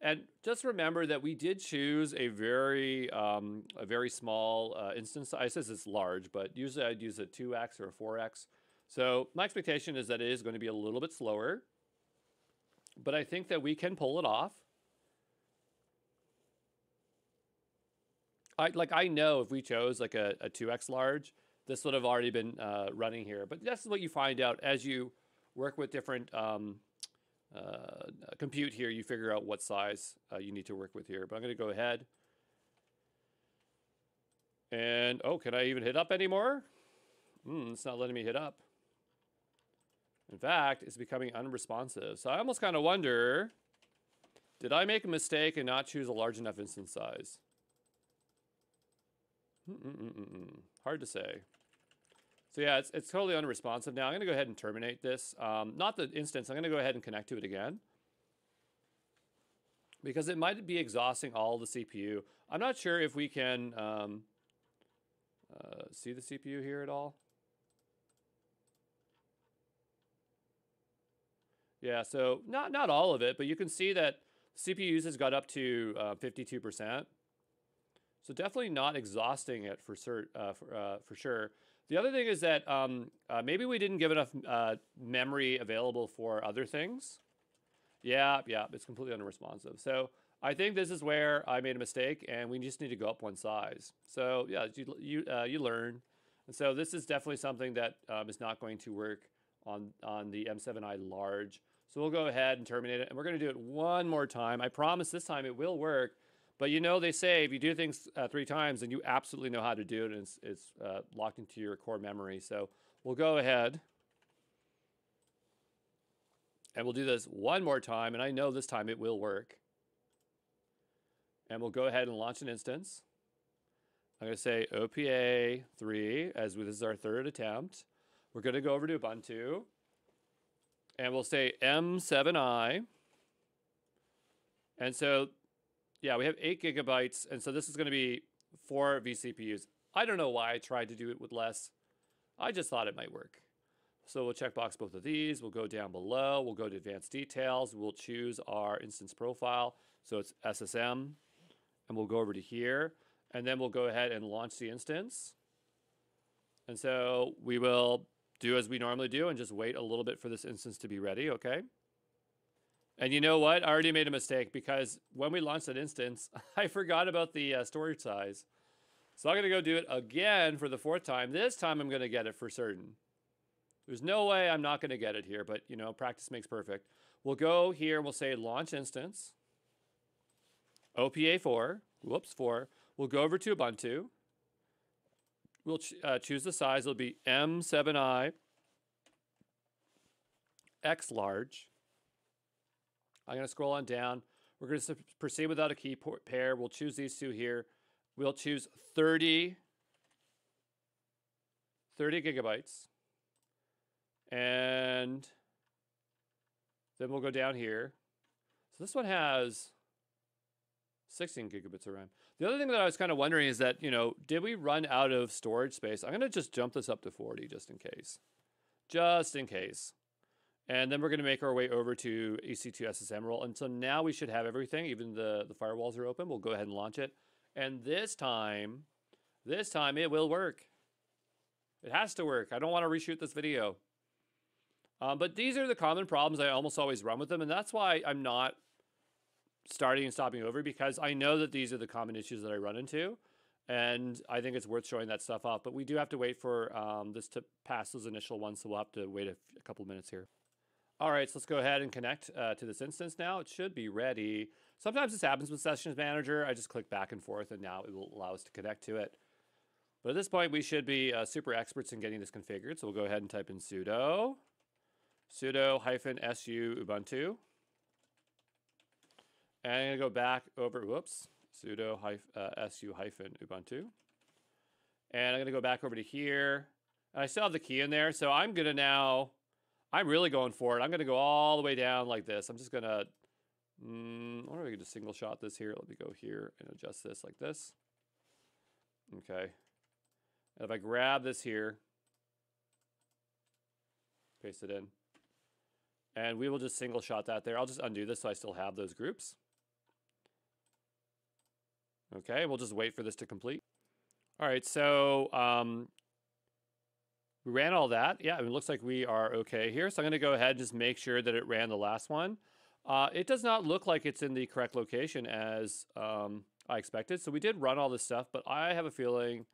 And just remember that we did choose a very small instance size. This is large, but usually I'd use a 2x or a 4x. So my expectation is that it is going to be a little bit slower. But I think that we can pull it off. I know if we chose like a 2x large, this would have already been running here. But that's what you find out as you work with different compute here. You figure out what size you need to work with here. But I'm going to go ahead. And, oh, can I even hit up anymore? It's not letting me hit up. In fact, it's becoming unresponsive. So I almost kind of wonder, did I make a mistake and not choose a large enough instance size? Hard to say. So yeah, it's totally unresponsive now. I'm going to go ahead and terminate this. Not the instance. I'm going to go ahead and connect to it again. Because it might be exhausting all the CPU. I'm not sure if we can see the CPU here at all. Yeah, so not all of it, but you can see that CPU usage got up to 52%. So definitely not exhausting it for sure. The other thing is that maybe we didn't give enough memory available for other things. Yeah, it's completely unresponsive. So I think this is where I made a mistake, and we just need to go up one size. So yeah, you learn. And so this is definitely something that is not going to work on the M7i large. So we'll go ahead and terminate it, and we're going to do it one more time. I promise this time it will work. But you know, they say if you do things 3 times, then you absolutely know how to do it, and it's locked into your core memory. So we'll go ahead and we'll do this one more time, and I know this time it will work. And we'll go ahead and launch an instance. I'm going to say OPA 3, as this is our 3rd attempt. We're going to go over to Ubuntu, and we'll say M7i. And so yeah, we have 8 gigabytes, and so this is going to be 4 vCPUs. I don't know why I tried to do it with less. I just thought it might work. So we'll checkbox both of these. We'll go down below. We'll go to advanced details. We'll choose our instance profile. So it's SSM, and we'll go over to here, and then we'll go ahead and launch the instance. And so we will do as we normally do and just wait a little bit for this instance to be ready, okay? And you know what? I already made a mistake because when we launched that instance, I forgot about the storage size. So I'm going to go do it again for the 4th time. This time I'm going to get it for certain. There's no way I'm not going to get it here, but you know, practice makes perfect. We'll go here and we'll say launch instance. OPA 4. Whoops, 4. We'll go over to Ubuntu. We'll choose the size. It'll be M7i X large. I'm going to scroll on down. We're going to proceed without a key pair. We'll choose these 2 here. We'll choose 30 gigabytes. And then we'll go down here. So this one has 16 gigabits of RAM. The other thing that I was kind of wondering is that, you know, did we run out of storage space? I'm going to just jump this up to 40 just in case. Just in case. And then we're going to make our way over to EC2 SSM role. And so now we should have everything. Even the firewalls are open. We'll go ahead and launch it. And this time it will work. It has to work. I don't want to reshoot this video. But these are the common problems I almost always run with them. And that's why I'm not starting and stopping over because I know that these are the common issues that I run into. And I think it's worth showing that stuff off. But we do have to wait for this to pass those initial ones, so we'll have to wait a couple minutes here. All right, so let's go ahead and connect to this instance now. It should be ready. Sometimes this happens with Sessions Manager. I just click back and forth, and now it will allow us to connect to it. But at this point, we should be super experts in getting this configured. So we'll go ahead and type in sudo -su ubuntu. And I'm going to go back over, whoops, sudo -su ubuntu. And I'm going to go back over to here. And I still have the key in there. So I'm going to now, I'm really going for it. I'm going to go all the way down like this. I'm just going to, I wonder if we could just single shot this here. Let me go here and adjust this like this. Okay. And if I grab this here, paste it in, and we will just single shot that there. I'll just undo this so I still have those groups. Okay, we'll just wait for this to complete. All right, so we ran all that. Yeah, it looks like we are okay here. So I'm going to go ahead and just make sure that it ran the last one. It does not look like it's in the correct location as I expected. So we did run all this stuff, but I have a feeling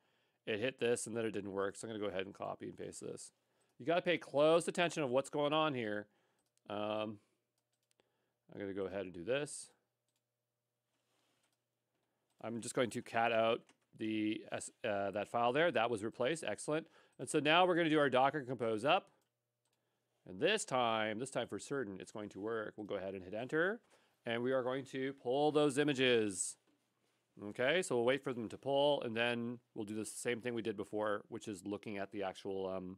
it hit this and then it didn't work. So I'm going to go ahead and copy and paste this. You got to pay close attention of what's going on here. I'm going to go ahead and do this. I'm just going to cat out the that file there. That was replaced. Excellent. And so now we're going to do our Docker compose up. And this time for certain, it's going to work. We'll go ahead and hit enter. And we are going to pull those images. Okay, so we'll wait for them to pull, and then we'll do the same thing we did before, which is looking at the actual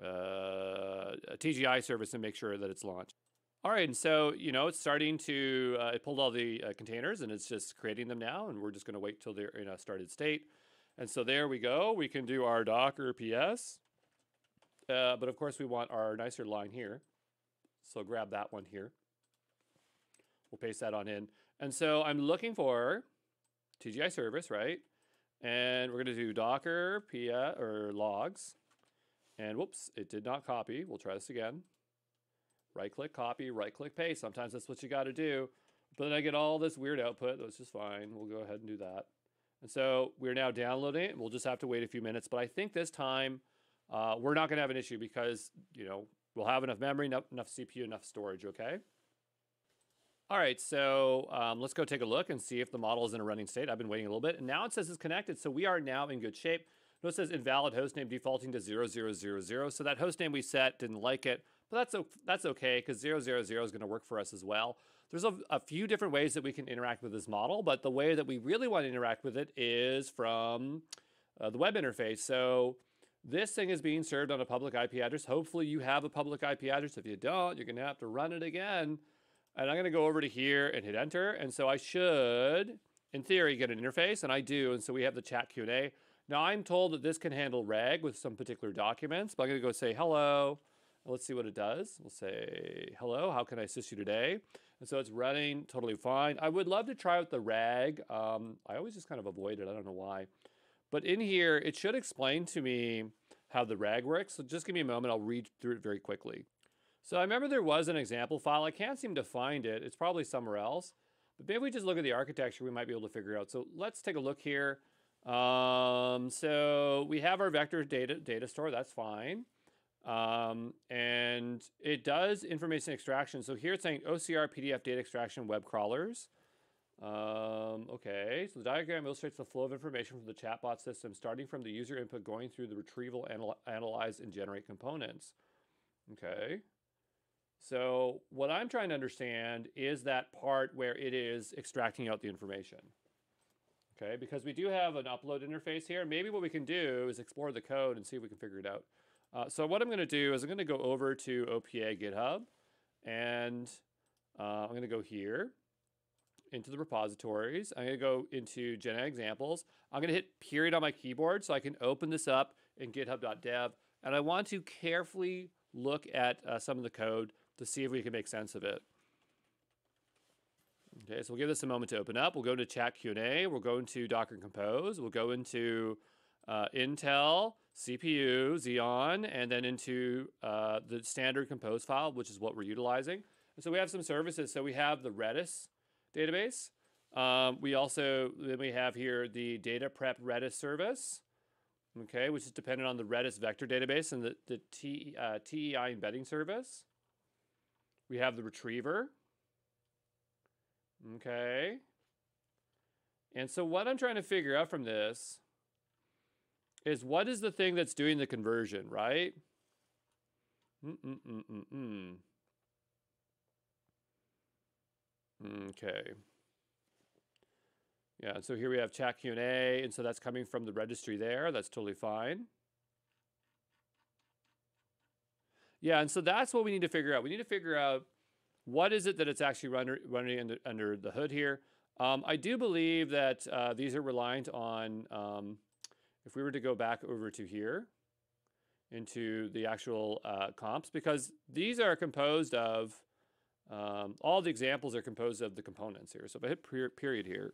TGI service and make sure that it's launched. All right, and so, it's starting to, it pulled all the containers, and it's just creating them now, and we're just going to wait till they're in a started state. And so there we go. We can do our Docker PS, but of course we want our nicer line here. So grab that one here. We'll paste that on in. And so I'm looking for TGI service, right? And we're going to do Docker PS or logs. And whoops, it did not copy. We'll try this again. Right-click, copy, right-click, paste. Sometimes that's what you got to do. But then I get all this weird output. That's just fine. We'll go ahead and do that. And so we're now downloading it. We'll just have to wait a few minutes. But I think this time we're not going to have an issue because, we'll have enough memory, enough CPU, enough storage, okay? All right, so let's go take a look and see if the model is in a running state. I've been waiting a little bit, and now it says it's connected, so we are now in good shape. Notice it says invalid hostname defaulting to 0000, so that hostname we set didn't like it, but that's okay, because 000 is going to work for us as well. There's a few different ways that we can interact with this model, but the way that we really want to interact with it is from the web interface. So this thing is being served on a public IP address. Hopefully you have a public IP address. If you don't, you're going to have to run it again. And I'm going to go over to here and hit enter. And so I should, in theory, get an interface, and I do. And so we have the chat Q&A. Now I'm told that this can handle reg with some particular documents, but I'm going to go say hello. And let's see what it does. We'll say, hello, how can I assist you today? And so it's running totally fine. I would love to try out the reg. I always just kind of avoid it. I don't know why. But in here, it should explain to me how the reg works. So just give me a moment. I'll read through it very quickly. So I remember there was an example file. I can't seem to find it. It's probably somewhere else. But maybe we just look at the architecture. We might be able to figure it out. So let's take a look here. So we have our vector data store. That's fine. And it does information extraction. So here it's saying OCR PDF data extraction web crawlers. Okay, so the diagram illustrates the flow of information from the chatbot system, starting from the user input, going through the retrieval, analyze, and generate components. Okay. So what I'm trying to understand is that part where it is extracting out the information. Okay, because we do have an upload interface here. Maybe what we can do is explore the code and see if we can figure it out. So what I'm going to do is I'm going to go over to OPA GitHub, and I'm going to go here into the repositories. I'm going to go into GenAI examples. I'm going to hit period on my keyboard so I can open this up in github.dev, and I want to carefully look at some of the code to see if we can make sense of it. Okay, so we'll give this a moment to open up. We'll go to chat Q&A. We'll go into Docker Compose. We'll go into Intel, CPU, Xeon, and then into the standard Compose file, which is what we're utilizing. And so we have some services. So we have the Redis database. Then we have here the data prep Redis service, okay, which is dependent on the Redis vector database and the TEI embedding service. We have the retriever, okay. And so what I'm trying to figure out from this is what is the thing that's doing the conversion, right? Okay. Yeah, so here we have chat Q&A, and so that's coming from the registry there. That's totally fine. Yeah, and so that's what we need to figure out. We need to figure out what is it that it's actually running under the hood here. I do believe that these are reliant on, if we were to go back over to here, into the actual comps, because these are composed of, all the examples are composed of the components here. So if I hit period here,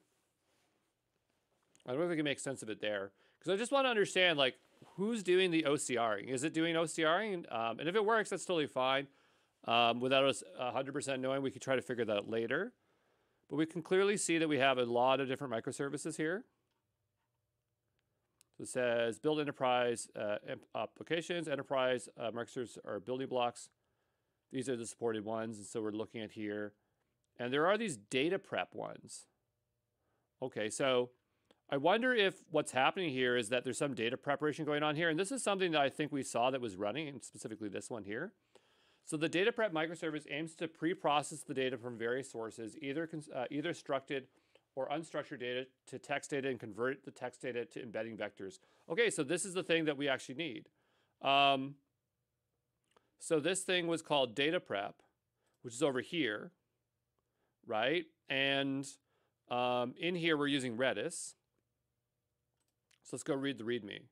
I don't know if we can make sense of it there, because I just want to understand, like, who's doing the OCRing? Is it doing OCRing? And if it works, that's totally fine. Without us 100% knowing, we could try to figure that out later. But we can clearly see that we have a lot of different microservices here. So it says build enterprise applications. Enterprise microservices are building blocks. These are the supported ones, and so we're looking at here. And there are these data prep ones. Okay, so I wonder if what's happening here is that there's some data preparation going on here. And this is something that I think we saw that was running, and specifically this one here. So the data prep microservice aims to pre-process the data from various sources, either structured or unstructured data to text data, and convert the text data to embedding vectors. Okay, so this is the thing that we actually need. So this thing was called data prep, which is over here, right? And in here, we're using Redis. So let's go read the README.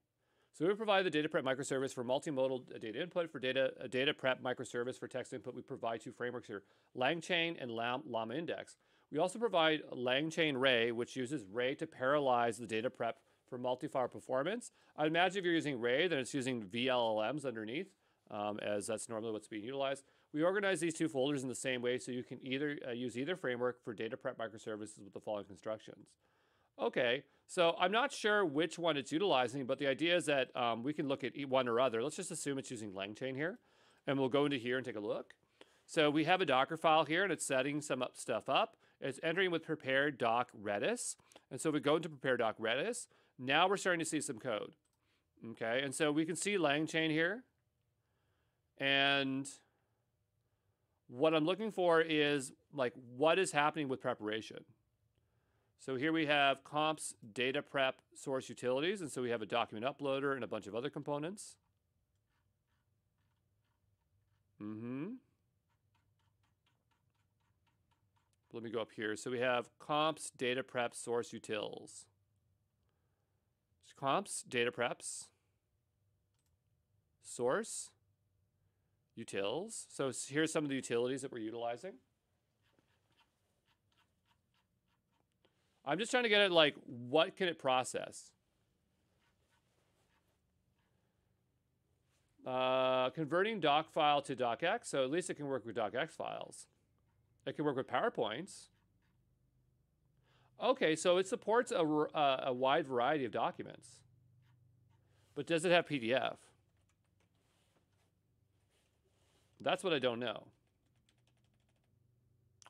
So we provide the data prep microservice for multimodal data input. For data prep microservice for text input, we provide two frameworks here, LangChain and Llama Index. We also provide LangChain Ray, which uses Ray to parallelize the data prep for multi-file performance. I'd imagine if you're using Ray, then it's using VLLMs underneath, as that's normally what's being utilized. We organize these two folders in the same way, so you can either use either framework for data prep microservices with the following constructions. Okay, so I'm not sure which one it's utilizing, but the idea is that we can look at one or other. Let's just assume it's using LangChain here, and we'll go into here and take a look. So we have a Docker file here, and it's setting some stuff up. It's entering with prepare doc Redis, and so we go into prepare doc Redis. Now we're starting to see some code. Okay, and so we can see LangChain here, and what I'm looking for is, like, what is happening with preparation. So here we have comps, data prep, source utilities, and so we have a document uploader and a bunch of other components. Let me go up here. So we have comps, data prep, source utils. Comps, data preps, source, utils. So here's some of the utilities that we're utilizing. I'm just trying to get at, like, what can it process? Converting doc file to docx, so at least it can work with docx files. It can work with PowerPoints. Okay, so it supports a wide variety of documents. But does it have PDF? That's what I don't know.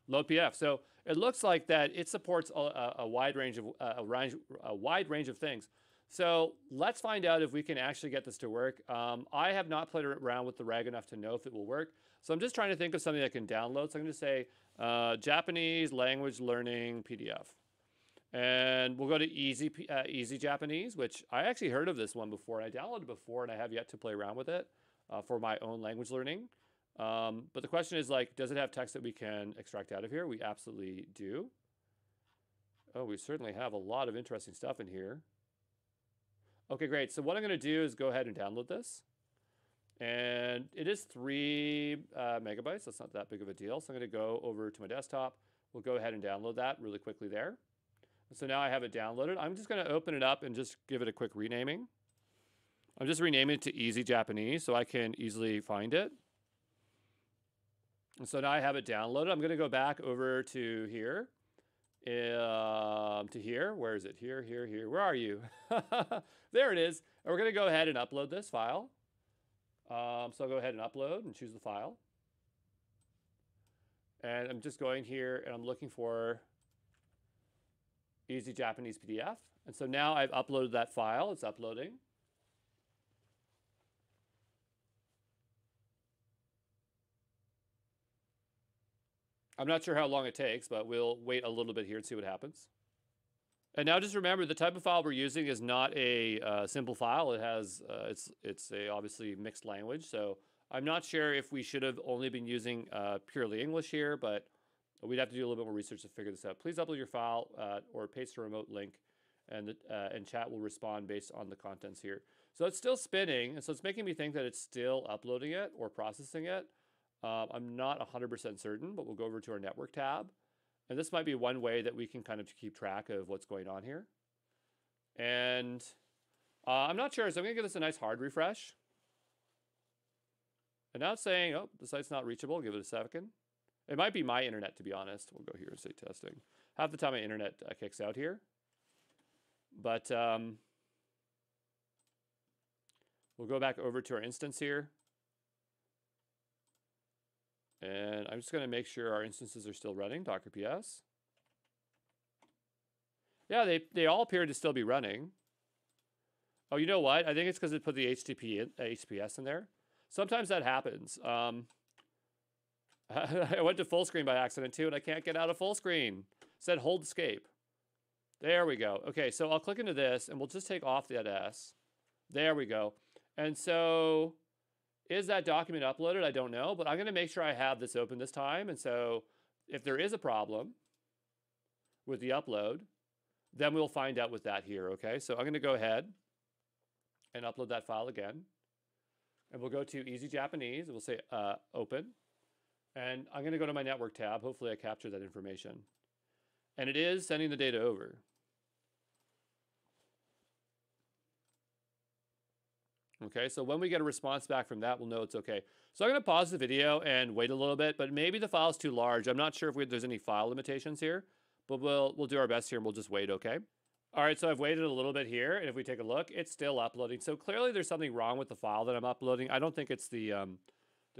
Load PDF. So it looks like that it supports a wide range of things. So let's find out if we can actually get this to work. I have not played around with the RAG enough to know if it will work. So I'm just trying to think of something I can download. So I'm going to say Japanese language learning PDF. And we'll go to Easy Japanese, which I actually heard of this one before. I downloaded it before, and I have yet to play around with it for my own language learning. But the question is, like, does it have text that we can extract out of here? We absolutely do. Oh, we certainly have a lot of interesting stuff in here. Okay, great. So what I'm going to do is go ahead and download this. And it is 3 megabytes. That's not that big of a deal. So I'm going to go over to my desktop. We'll go ahead and download that really quickly there. So now I have it downloaded. I'm just going to open it up and just give it a quick renaming. I'm just renaming it to Easy Japanese so I can easily find it. And so now I have it downloaded. I'm going to go back over to here. to here. Where is it? Here, here, here. Where are you? There it is. And we're going to go ahead and upload this file. So I'll go ahead and upload and choose the file. And I'm just going here and I'm looking for Easy Japanese PDF. And so now I've uploaded that file. It's uploading. I'm not sure how long it takes, but we'll wait a little bit here and see what happens. And now just remember, the type of file we're using is not a simple file. It has, it's a obviously mixed language. So I'm not sure if we should have only been using purely English here, but we'd have to do a little bit more research to figure this out. Please upload your file or paste a remote link, and chat will respond based on the contents here. So it's still spinning, and so it's making me think that it's still uploading it or processing it. I'm not 100% certain, but we'll go over to our network tab. And this might be one way that we can kind of keep track of what's going on here. And I'm not sure, so I'm going to give this a nice hard refresh. And now it's saying, oh, the site's not reachable. Give it a second. It might be my internet, to be honest. We'll go here and say testing. Half the time my internet kicks out here. But we'll go back over to our instance here. And I'm just going to make sure our instances are still running, Docker PS. Yeah, they all appear to still be running. Oh, you know what? I think it's because it put the HTTPS in there. Sometimes that happens. I went to full screen by accident too, and I can't get out of full screen. It said hold escape. There we go. Okay, so I'll click into this, and we'll just take off that S. There we go. And so is that document uploaded? I don't know, but I'm going to make sure I have this open this time. And so if there is a problem with the upload, then we'll find out with that here, okay? So I'm going to go ahead and upload that file again. And we'll go to Easy Japanese, and we'll say open. And I'm going to go to my network tab. Hopefully I captured that information. And it is sending the data over. Okay, so when we get a response back from that, we'll know it's okay. So I'm going to pause the video and wait a little bit, but maybe the file's too large. I'm not sure if there's any file limitations here, but we'll do our best here and we'll just wait, okay? All right, so I've waited a little bit here, and if we take a look, it's still uploading. So clearly there's something wrong with the file that I'm uploading. I don't think it's the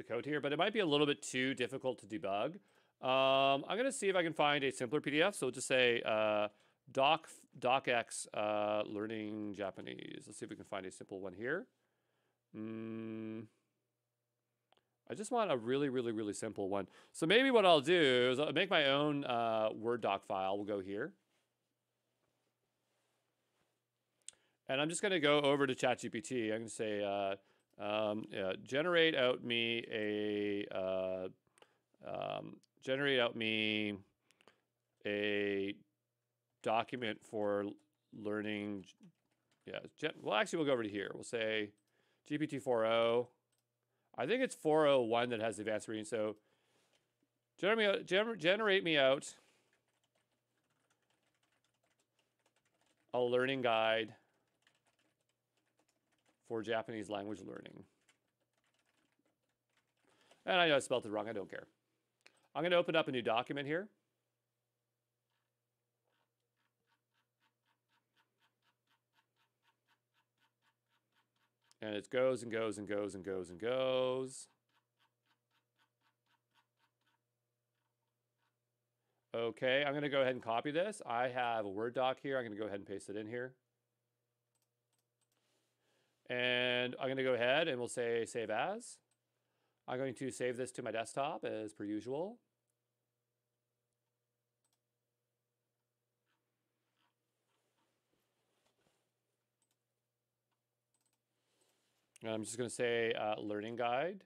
code here, but it might be a little bit too difficult to debug. I'm going to see if I can find a simpler PDF. So we'll just say docx learning Japanese. Let's see if we can find a simple one here. I just want a really, really, really simple one. So maybe what I'll do is I'll make my own Word doc file. We'll go here. And I'm just going to go over to ChatGPT. I'm going to say, generate out me a document for learning. Yeah, well, actually, we'll go over to here. We'll say GPT 4.0. I think it's 4.01 that has advanced reading. So generate me out a learning guide for Japanese language learning. And I know I spelled it wrong. I don't care. I'm going to open up a new document here. And it goes and goes and goes and goes and goes. Okay, I'm going to go ahead and copy this. I have a Word doc here. I'm going to go ahead and paste it in here. And I'm going to go ahead and we'll say save as. I'm going to save this to my desktop as per usual. And I'm just going to say learning guide,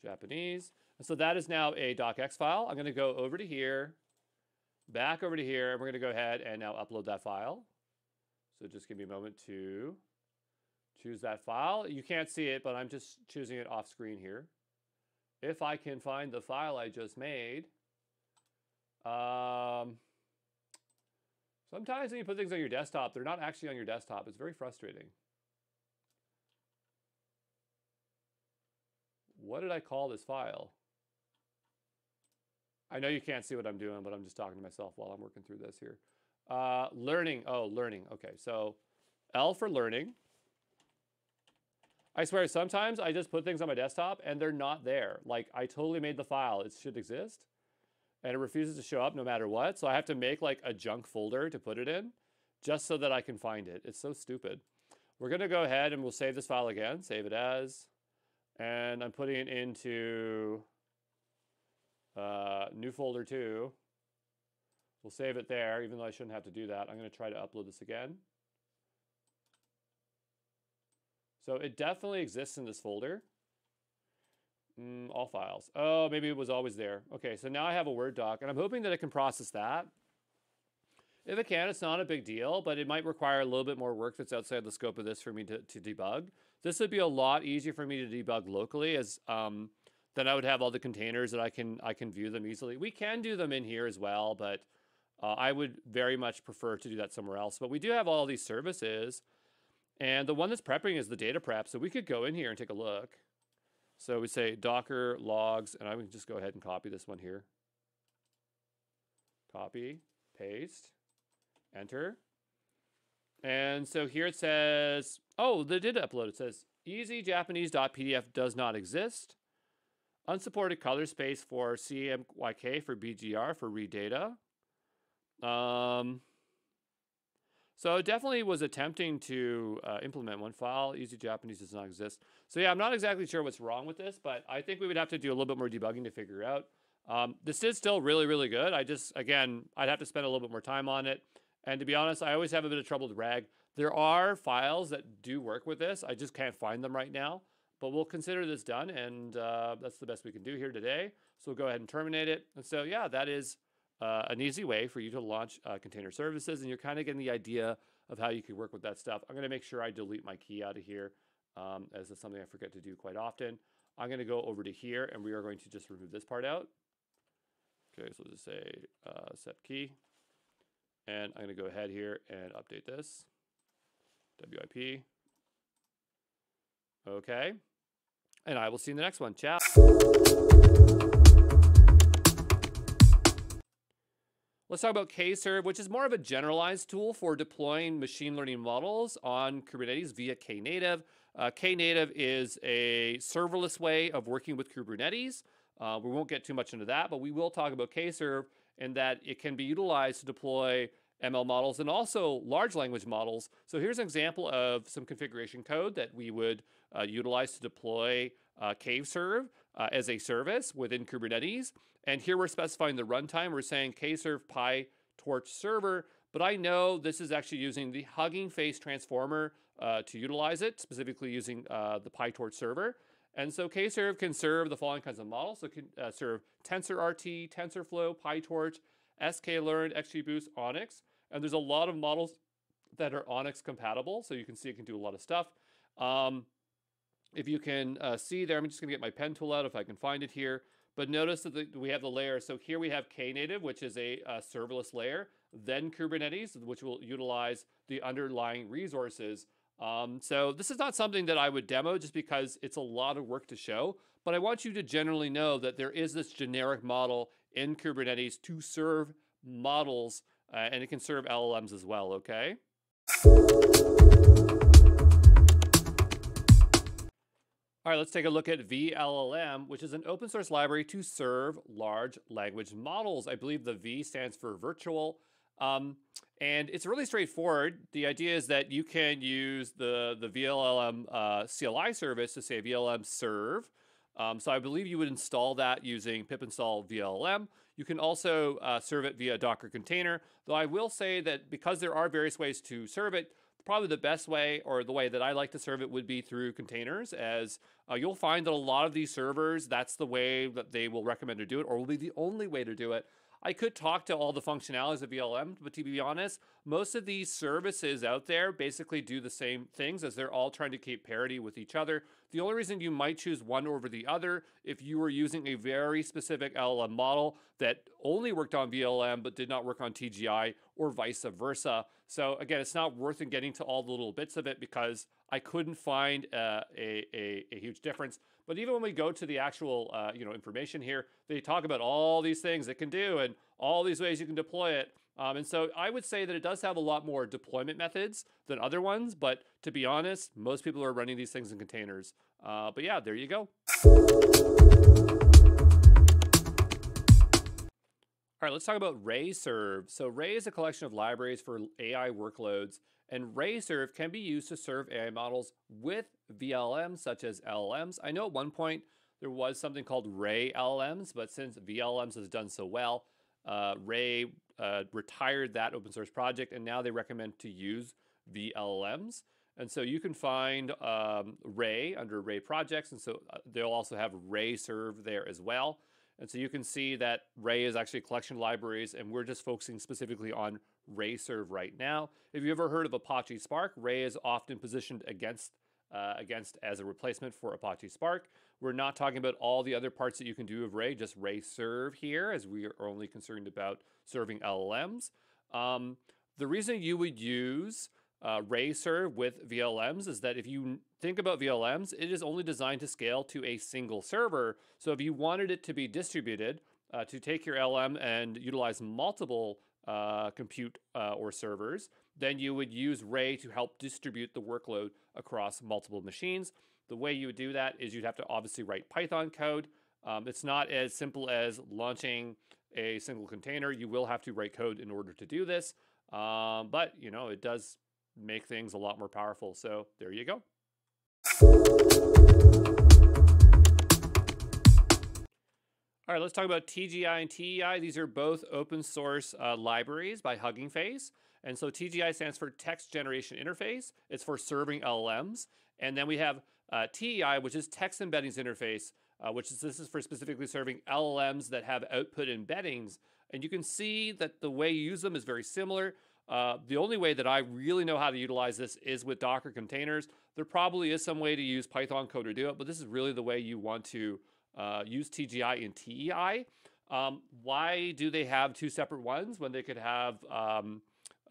Japanese. And so that is now a docx file. I'm going to go over to here, back over to here, and we're going to go ahead and now upload that file. So just give me a moment to choose that file. You can't see it, but I'm just choosing it off screen here. If I can find the file I just made. Sometimes when you put things on your desktop, they're not actually on your desktop. It's very frustrating. What did I call this file? I know you can't see what I'm doing, but I'm just talking to myself while I'm working through this here. Learning. Oh, learning. Okay, so L for learning. I swear, sometimes I just put things on my desktop and they're not there. Like, I totally made the file. It should exist. And it refuses to show up no matter what. So I have to make like a junk folder to put it in just so that I can find it. It's so stupid. We're going to go ahead and we'll save this file again. Save it as. And I'm putting it into new folder 2. We'll save it there, even though I shouldn't have to do that. I'm going to try to upload this again. So it definitely exists in this folder. All files. Oh, maybe it was always there. Okay, so now I have a Word doc, and I'm hoping that it can process that. If it can, it's not a big deal, but it might require a little bit more work that's outside the scope of this for me to debug. This would be a lot easier for me to debug locally, as then I would have all the containers that I can view them easily. We can do them in here as well, but I would very much prefer to do that somewhere else. But we do have all these services, and the one that's prepping is the data prep, so we could go in here and take a look. So we say Docker logs, and I would just go ahead and copy this one here. Copy, paste, enter. And so here it says, oh, they did upload. It says easyjapanese.pdf does not exist. Unsupported color space for CMYK for BGR for read data. So it definitely was attempting to implement one file. Easy Japanese does not exist. So yeah, I'm not exactly sure what's wrong with this, but I think we would have to do a little bit more debugging to figure out. This is still really, really good. Again, I'd have to spend a little bit more time on it. And to be honest, I always have a bit of trouble with RAG. There are files that do work with this. I just can't find them right now. But we'll consider this done, and that's the best we can do here today. So we'll go ahead and terminate it. And so yeah, that is an easy way for you to launch container services, and you're kind of getting the idea of how you can work with that stuff. I'm going to make sure I delete my key out of here, as it's something I forget to do quite often. I'm going to go over to here, and we are going to just remove this part out. Okay, so we'll just say set key, and I'm going to go ahead here and update this. WIP. Okay, and I will see you in the next one. Ciao. Let's talk about Kserve, which is more of a generalized tool for deploying machine learning models on Kubernetes via Knative. Knative is a serverless way of working with Kubernetes. We won't get too much into that, but we will talk about Kserve and that it can be utilized to deploy ML models and also large language models. So here's an example of some configuration code that we would utilize to deploy Kserve as a service within Kubernetes. And here we're specifying the runtime. We're saying Kserve PyTorch server, but I know this is actually using the Hugging Face transformer to utilize it, specifically using the PyTorch server. And so Kserve can serve the following kinds of models. So it can serve TensorRT, TensorFlow, PyTorch, sklearn, XGBoost, Onyx. And there's a lot of models that are Onyx compatible. So you can see it can do a lot of stuff. If you can see there, I'm just going to get my pen tool out if I can find it here. But notice that we have the layers. So here we have Knative, which is a serverless layer. Then Kubernetes, which will utilize the underlying resources. So this is not something that I would demo just because it's a lot of work to show. But I want you to generally know that there is this generic model in Kubernetes to serve models, and it can serve LLMs as well, okay? All right, let's take a look at VLLM, which is an open source library to serve large language models. I believe the V stands for virtual. And it's really straightforward. The idea is that you can use the VLLM CLI service to say VLLM serve. So I believe you would install that using pip install VLLM. You can also serve it via Docker container, though I will say that because there are various ways to serve it, probably the best way, or the way that I like to serve it, would be through containers, as you'll find that a lot of these servers, that's the way that they will recommend to do it, or will be the only way to do it. I could talk to all the functionalities of VLM, but to be honest, most of these services out there basically do the same things, as they're all trying to keep parity with each other. The only reason you might choose one over the other, if you were using a very specific LLM model that only worked on VLM but did not work on TGI, or vice versa. So again, it's not worth it getting to all the little bits of it because I couldn't find a huge difference. But even when we go to the actual information here, they talk about all these things it can do and all these ways you can deploy it. And so I would say that it does have a lot more deployment methods than other ones. But to be honest, most people are running these things in containers. But yeah, there you go. All right, let's talk about RayServe. So Ray is a collection of libraries for AI workloads, and RayServe can be used to serve AI models with VLMs such as LLMs. I know at one point there was something called Ray LLMs, but since VLMs has done so well, Ray retired that open source project, and now they recommend to use VLMs. And so you can find Ray under Ray projects, and so they'll also have RayServe there as well. And so you can see that Ray is actually a collection of libraries, and we're just focusing specifically on RayServe right now. If you ever heard of Apache Spark, Ray is often positioned against as a replacement for Apache Spark. We're not talking about all the other parts that you can do of Ray, just RayServe here, as we are only concerned about serving LLMs. The reason you would use RayServe with VLMs is that if you think about VLMs, it is only designed to scale to a single server. So if you wanted it to be distributed, to take your LLM and utilize multiple compute or servers, then you would use Ray to help distribute the workload across multiple machines. The way you would do that is you'd have to obviously write Python code. It's not as simple as launching a single container. You will have to write code in order to do this. But, it does make things a lot more powerful. So there you go. All right, let's talk about TGI and TEI. These are both open source libraries by Hugging Face. And so TGI stands for Text Generation Interface. It's for serving LLMs. And then we have TEI, which is Text Embeddings Interface, this is for specifically serving LLMs that have output embeddings. And you can see that the way you use them is very similar. The only way that I really know how to utilize this is with Docker containers. There probably is some way to use Python code to do it, but this is really the way you want to use TGI and TEI. Why do they have two separate ones when they could have,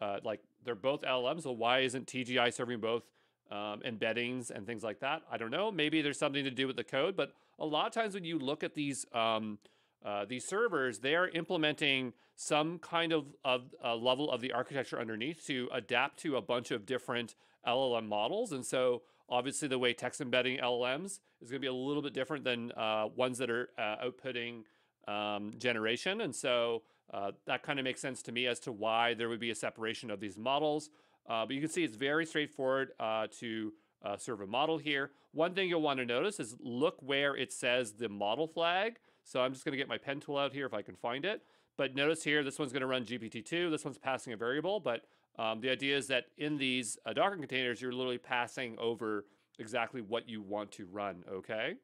they're both LLMs, so why isn't TGI serving both embeddings and things like that? I don't know. Maybe there's something to do with the code, but a lot of times when you look at these servers, they are implementing some kind of level of the architecture underneath to adapt to a bunch of different LLM models. And so obviously the way text embedding LLMs is going to be a little bit different than ones that are outputting generation. And so that kind of makes sense to me as to why there would be a separation of these models. But you can see it's very straightforward to serve a model here. One thing you'll want to notice is look where it says the model flag. So I'm just going to get my pen tool out here if I can find it. But notice here, this one's going to run GPT-2. This one's passing a variable. But the idea is that in these Docker containers, you're literally passing over exactly what you want to run, okay?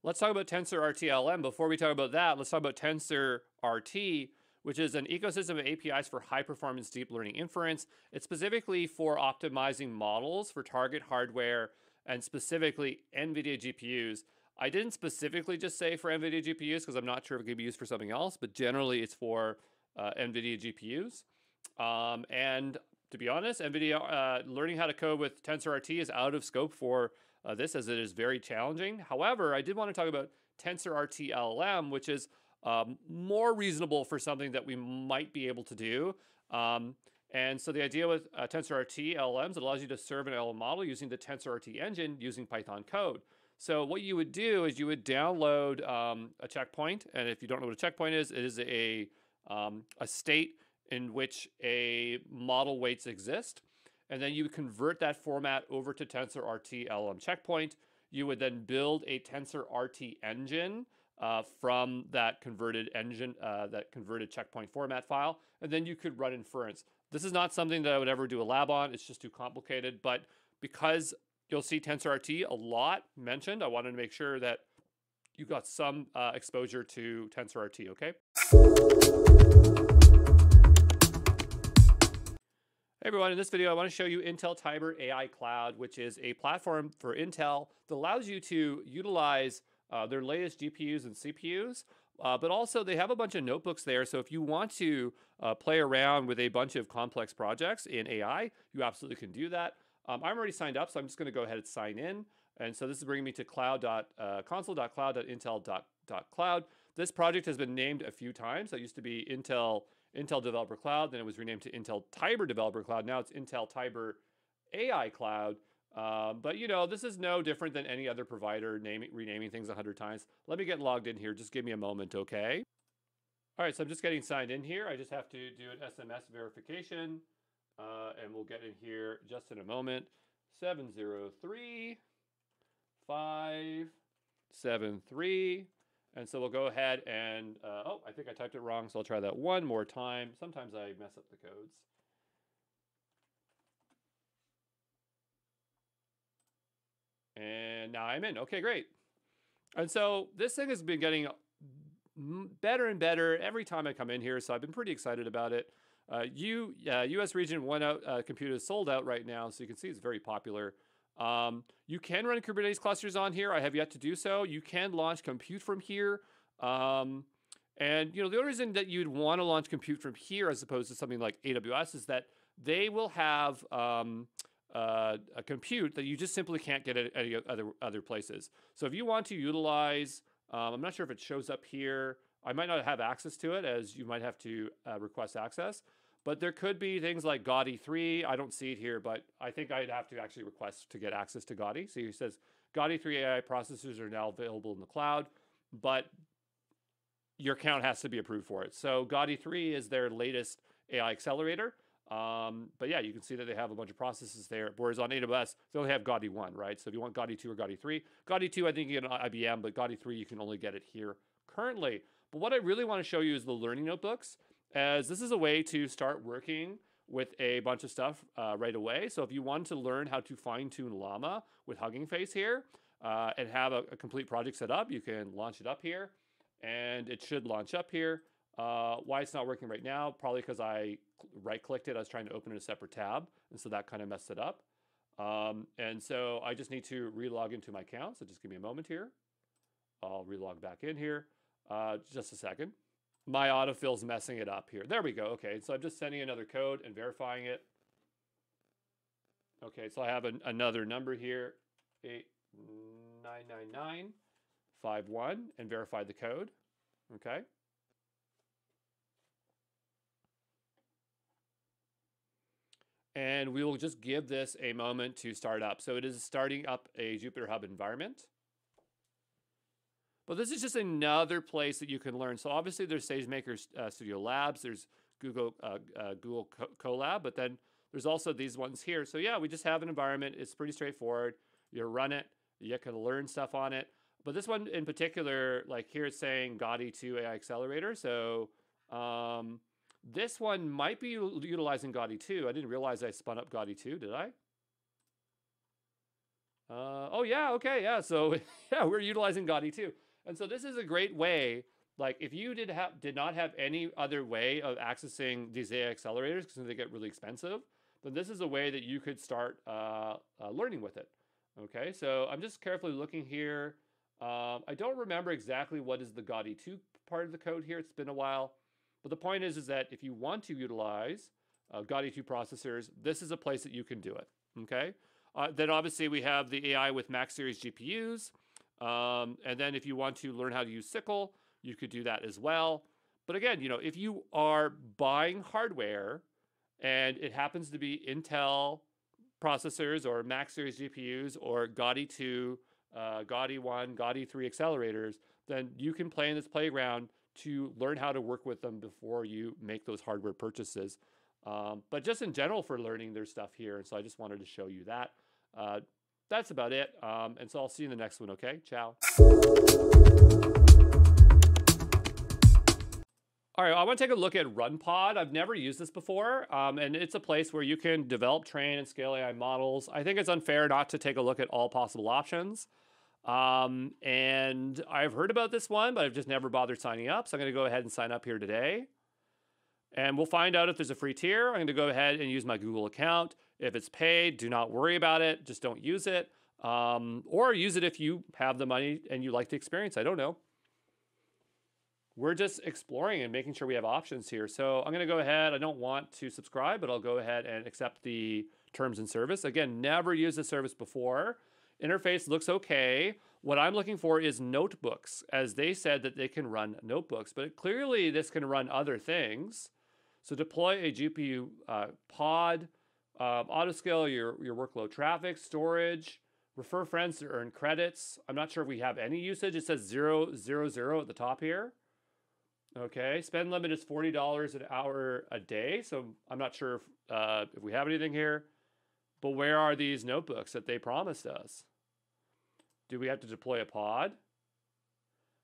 Let's talk about TensorRT-LLM. Before we talk about that, let's talk about TensorRT, which is an ecosystem of APIs for high-performance deep learning inference. It's specifically for optimizing models for target hardware and specifically NVIDIA GPUs. I didn't specifically just say for NVIDIA GPUs because I'm not sure if it could be used for something else, but generally it's for NVIDIA GPUs. And to be honest, NVIDIA learning how to code with TensorRT is out of scope for this, as it is very challenging. However, I did want to talk about TensorRT-LLM, which is more reasonable for something that we might be able to do. And so the idea with TensorRT LLMs, it allows you to serve an LLM model using the TensorRT engine using Python code. So what you would do is you would download a checkpoint. And if you don't know what a checkpoint is, it is a state in which a model weights exist. And then you would convert that format over to TensorRT LLM checkpoint. You would then build a TensorRT engine from that converted engine, that converted checkpoint format file, and then you could run inference. This is not something that I would ever do a lab on. It's just too complicated. But because you'll see TensorRT a lot mentioned, I wanted to make sure that you got some exposure to TensorRT, okay? Hey everyone, in this video I want to show you Intel Tiber AI Cloud, which is a platform for Intel that allows you to utilize their latest GPUs and CPUs, but also they have a bunch of notebooks there. So if you want to play around with a bunch of complex projects in AI, you absolutely can do that. I'm already signed up, so I'm just going to go ahead and sign in. And so this is bringing me to console.cloud.intel.cloud. This project has been named a few times. It used to be Intel Developer Cloud, then it was renamed to Intel Tiber Developer Cloud. Now it's Intel Tiber AI Cloud. But this is no different than any other provider renaming things 100 times. Let me get logged in here. Just give me a moment, okay? All right, so I'm just getting signed in here. I just have to do an SMS verification, and we'll get in here just in a moment. 703573. And so we'll go ahead and, I think I typed it wrong, so I'll try that one more time. Sometimes I mess up the codes. And now I'm in. Okay, great. And so this thing has been getting better and better every time I come in here, so I've been pretty excited about it. US Region 1 compute is sold out right now, so you can see it's very popular. You can run Kubernetes clusters on here. I have yet to do so. You can launch compute from here. And the only reason that you'd want to launch compute from here as opposed to something like AWS is that they will have a compute that you just simply can't get at any other places. So if you want to utilize, I'm not sure if it shows up here. I might not have access to it, as you might have to request access. But there could be things like Gaudi 3. I don't see it here, but I think I'd have to actually request to get access to Gaudi. So it says Gaudi 3 AI processors are now available in the cloud, but your account has to be approved for it. So Gaudi 3 is their latest AI accelerator. But yeah, you can see that they have a bunch of processes there. Whereas on AWS, they only have Gaudi 1, right? So if you want Gaudi 2 or Gaudi 3, Gaudi 2, I think you get on IBM, but Gaudi 3, you can only get it here currently. But what I really want to show you is the learning notebooks, as this is a way to start working with a bunch of stuff right away. So if you want to learn how to fine-tune Llama with Hugging Face here and have a complete project set up, you can launch it up here, and it should launch up here. Why it's not working right now? Probably because I right-clicked it. I was trying to open a separate tab, and so that kind of messed it up. And so I just need to relog into my account. So just give me a moment here. I'll relog back in here. Just a second. My autofill's messing it up here. There we go. Okay, so I'm just sending another code and verifying it. Okay, so I have another number here, 899951, and verify the code. Okay. And we will just give this a moment to start up. So it is starting up a Jupyter Hub environment. But this is just another place that you can learn. So obviously there's SageMaker Studio Labs, there's Google Colab, but then there's also these ones here. So yeah, we just have an environment. It's pretty straightforward. You run it, you can learn stuff on it. But this one in particular, like here it's saying Gaudi 2 AI Accelerator. So this one might be utilizing Gaudi 2. I didn't realize I spun up Gaudi 2, did I? Oh yeah, okay, yeah. So yeah, we're utilizing Gaudi 2. And so this is a great way, like if you did not have any other way of accessing these AI accelerators because they get really expensive, then this is a way that you could start learning with it. Okay, so I'm just carefully looking here. I don't remember exactly what is the Gaudi 2 part of the code here. It's been a while. But the point is that if you want to utilize Gaudi 2 processors, this is a place that you can do it. Okay, then obviously we have the AI with Max Series GPUs. And then if you want to learn how to use SYCL, you could do that as well. But again, if you are buying hardware and it happens to be Intel processors or Max Series GPUs or Gaudi 2, Gaudi 1, Gaudi 3 accelerators, then you can play in this playground to learn how to work with them before you make those hardware purchases. But just in general for learning, there's stuff here. And so I just wanted to show you that. That's about it. And so I'll see you in the next one, okay? Ciao. All right, I want to take a look at RunPod. I've never used this before, and it's a place where you can develop, train, and scale AI models. I think it's unfair not to take a look at all possible options. And I've heard about this one, but I've just never bothered signing up. So I'm going to go ahead and sign up here today. And we'll find out if there's a free tier. I'm going to go ahead and use my Google account. If it's paid, do not worry about it. Just don't use it. Or use it if you have the money and you like the experience. I don't know. We're just exploring and making sure we have options here. So I'm going to go ahead. I don't want to subscribe, but I'll go ahead and accept the terms and service. Again, never used the service before. Interface looks okay. What I'm looking for is notebooks, as they said that they can run notebooks, but clearly this can run other things. So deploy a GPU pod, autoscale your workload traffic, storage, refer friends to earn credits. I'm not sure if we have any usage. It says 000 at the top here. Okay, spend limit is $40 an hour a day. So I'm not sure if we have anything here, but where are these notebooks that they promised us? Do we have to deploy a pod?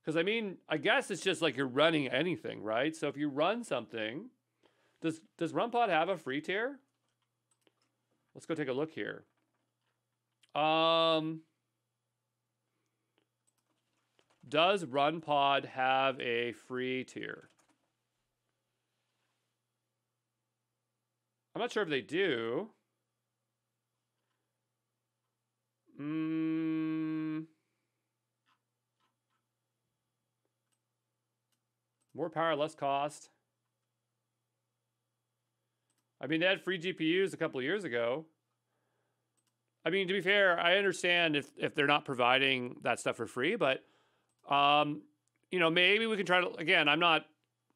Because I mean, I guess it's just like you're running anything, right? So if you run something, does RunPod have a free tier? Let's go take a look here. Does RunPod have a free tier? I'm not sure if they do. More power, less cost. I mean, they had free GPUs a couple of years ago. I mean, to be fair, I understand if they're not providing that stuff for free, but you know, maybe we can try to, again, I'm not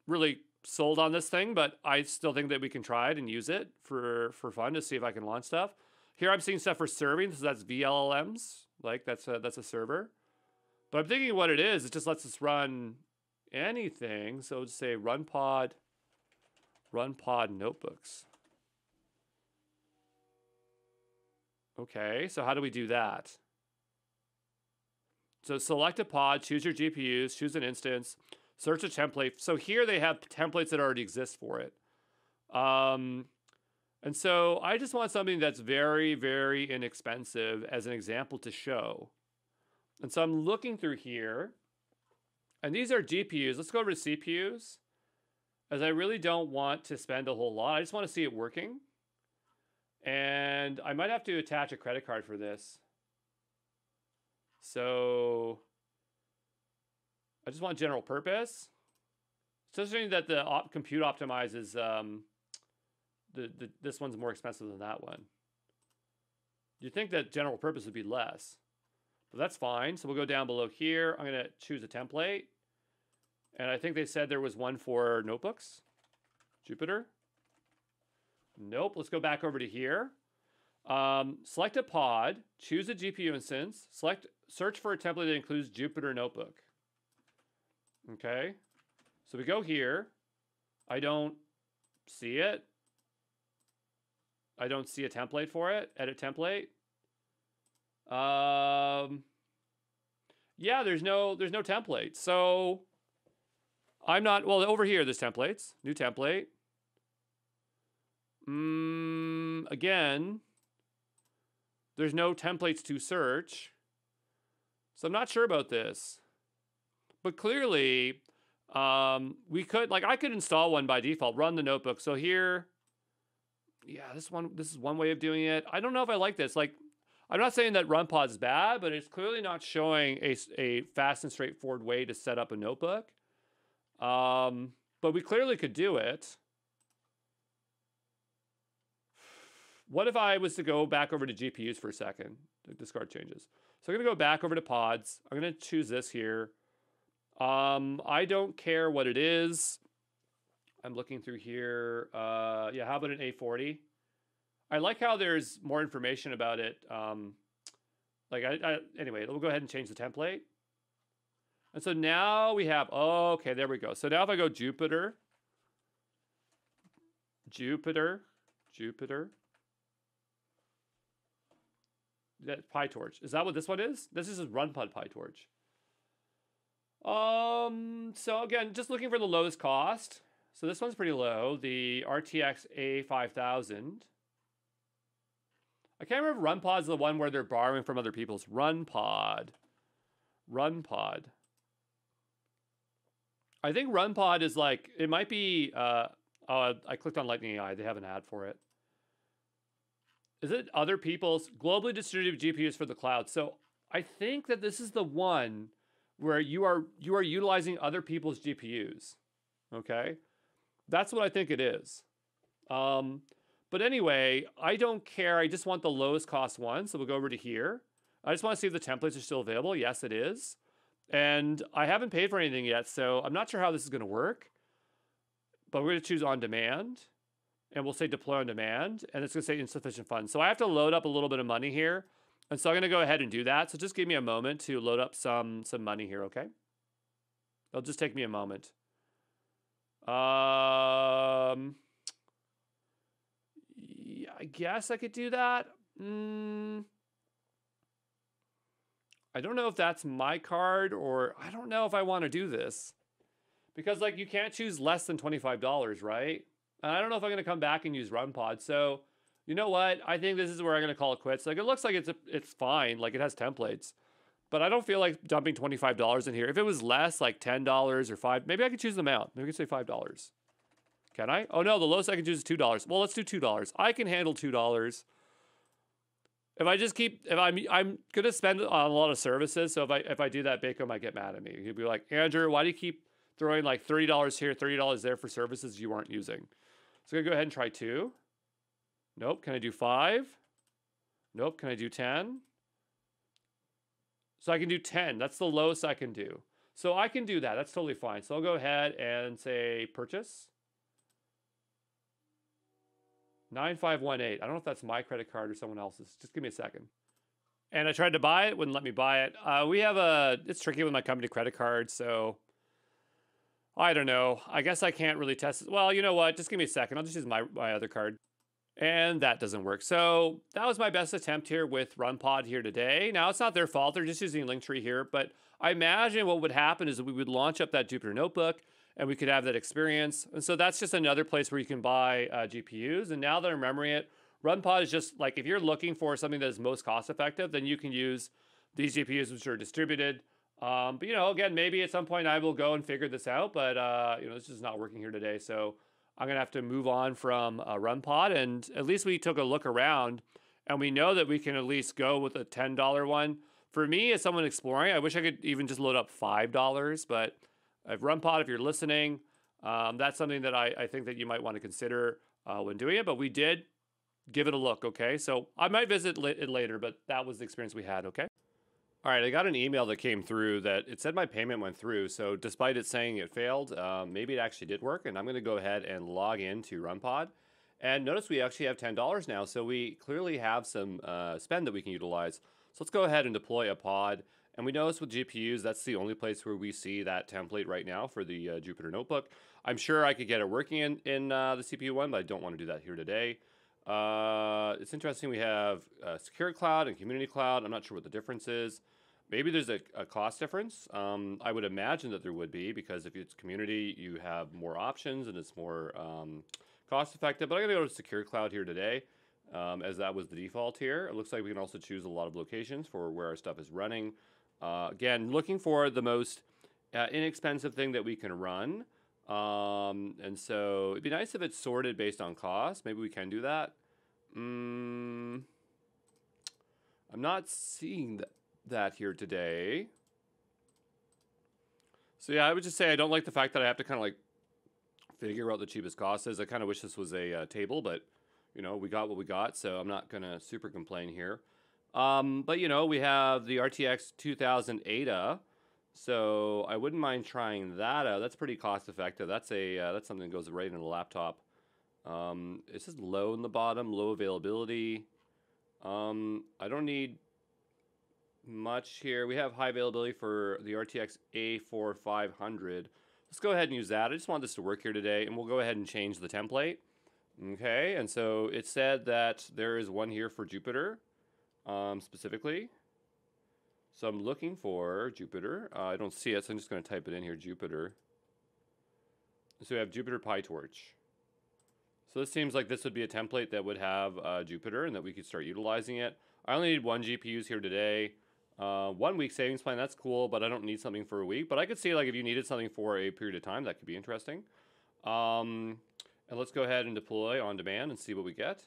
really sold on this thing, but I still think that we can try it and use it for fun to see if I can launch stuff. Here I'm seeing stuff for serving, so that's VLLMs, like that's a server. But I'm thinking what it is, it just lets us run anything. So let's say RunPod notebooks. Okay, so how do we do that? So select a pod, choose your GPUs, choose an instance, search a template. So here they have templates that already exist for it. And so I just want something that's very, very inexpensive as an example to show. And so I'm looking through here, and these are GPUs. Let's go over to CPUs, as I really don't want to spend a whole lot. I just want to see it working. And I might have to attach a credit card for this. So I just want general purpose. Especially that the compute optimizes, this one's more expensive than that one. You'd think that general purpose would be less, but that's fine. So we'll go down below here. I'm going to choose a template. And I think they said there was one for notebooks. Jupyter. Nope. Let's go back over to here. Select a pod, choose a GPU instance, search for a template that includes Jupyter Notebook. Okay. So we go here. I don't see it. I don't see a template for it. Edit template. Yeah, there's no template. So I'm not, well, over here, there's templates. New template. Again, there's no templates to search. So I'm not sure about this. But clearly, we could, like, I could install one by default, run the notebook. So here, yeah, this is one way of doing it. I don't know if I like this. Like, I'm not saying that RunPod is bad, but it's clearly not showing a fast and straightforward way to set up a notebook. But we clearly could do it. What if I was to go back over to GPUs for a second? Discard changes. So I'm going to go back over to pods. I'm going to choose this here. I don't care what it is. I'm looking through here. Yeah, how about an A40? I like how there's more information about it. Anyway, we'll go ahead and change the template. And so now we have, oh, okay, there we go. So now if I go Jupyter. That PyTorch. Is that what this one is? This is RunPod PyTorch. So again, just looking for the lowest cost. So this one's pretty low. The RTX A5000. I can't remember if RunPod's the one where they're borrowing from other people's. RunPod. I think RunPod is like, it might be, I clicked on Lightning AI. They have an ad for it. Is it other people's globally distributed GPUs for the cloud? So I think that this is the one where you are utilizing other people's GPUs. Okay, that's what I think it is. But But anyway, I don't care. I just want the lowest cost one. So we'll go over to here. I just want to see if the templates are still available. Yes, it is. And I haven't paid for anything yet, so I'm not sure how this is going to work. But we're going to choose on demand. And we'll say deploy on demand. And it's going to say insufficient funds. So I have to load up a little bit of money here. And so I'm going to go ahead and do that. So just give me a moment to load up some money here, okay? It'll just take me a moment. Yeah, I guess I could do that. I don't know if that's my card, or I don't know if I want to do this. Because like you can't choose less than $25, right? And I don't know if I'm going to come back and use RunPod. So you know what? I think this is where I'm going to call it quits. Like it looks like it's fine. Like it has templates. But I don't feel like dumping $25 in here. If it was less, like $10 or $5, maybe I could choose the amount. Maybe I could say $5. Can I? Oh no, the lowest I can choose is $2. Well, let's do $2. I can handle $2. If I just keep, if I'm gonna spend on a lot of services, so if I do that, Baco might get mad at me. He'd be like, Andrew, why do you keep throwing like $30 here, $30 there for services you aren't using? So I'm gonna go ahead and try 2. Nope. Can I do 5? Nope. Can I do 10? So I can do 10. That's the lowest I can do. So I can do that. That's totally fine. So I'll go ahead and say purchase. 9518. I don't know if that's my credit card or someone else's. Just give me a second. And I tried to buy it, wouldn't let me buy it. It's tricky with my company credit card, so I don't know. I guess I can't really test it. Well, you know what? Just give me a second. I'll just use my other card. And that doesn't work. So that was my best attempt here with RunPod here today. Now, it's not their fault. They're just using Linktree here. But I imagine what would happen is that we would launch up that Jupyter Notebook and we could have that experience. And so that's just another place where you can buy GPUs. And now that I'm remembering it, RunPod is just like, if you're looking for something that is most cost effective, then you can use these GPUs, which are distributed. But, you know, again, maybe at some point I will go and figure this out. But, you know, this is not working here today. So I'm going to have to move on from RunPod. And at least we took a look around and we know that we can at least go with a $10 one. For me, as someone exploring, I wish I could even just load up $5, but RunPod, if you're listening, that's something that I think that you might want to consider when doing it. But we did give it a look, okay? So I might visit it later, but that was the experience we had, okay? All right, I got an email that came through that it said my payment went through. So despite it saying it failed, maybe it actually did work. And I'm going to go ahead and log into RunPod. And notice we actually have $10 now. So we clearly have some spend that we can utilize. So let's go ahead and deploy a pod. And we notice with GPUs, that's the only place where we see that template right now for the Jupyter Notebook. I'm sure I could get it working in the CPU one, but I don't want to do that here today. It's interesting we have Secure Cloud and Community Cloud. I'm not sure what the difference is. Maybe there's a cost difference. I would imagine that there would be, because if it's community, you have more options and it's more cost effective. But I'm going to go to Secure Cloud here today, as that was the default here. It looks like we can also choose a lot of locations for where our stuff is running. Again, looking for the most inexpensive thing that we can run. And so it'd be nice if it's sorted based on cost. Maybe we can do that. I'm not seeing that here today. So yeah, I would just say I don't like the fact that I have to kind of like figure out the cheapest cost is. I kind of wish this was a table, but you know, we got what we got, so I'm not gonna super complain here. But you know, we have the RTX 2000 Ada, so I wouldn't mind trying that out. That's pretty cost effective. That's something that goes right in the laptop. It says low in the bottom, low availability. I don't need much here. We have high availability for the RTX A4500. Let's go ahead and use that. I just want this to work here today, and we'll go ahead and change the template. Okay, and so it said that there is one here for Jupyter, specifically. So I'm looking for Jupyter. I don't see it, so I'm just going to type it in here, Jupyter. So we have Jupyter PyTorch. So this seems like this would be a template that would have Jupyter and that we could start utilizing it. I only need 1 GPUs here today. 1 week savings plan, that's cool, but I don't need something for a week. But I could see like if you needed something for a period of time, that could be interesting. And let's go ahead and deploy on demand and see what we get.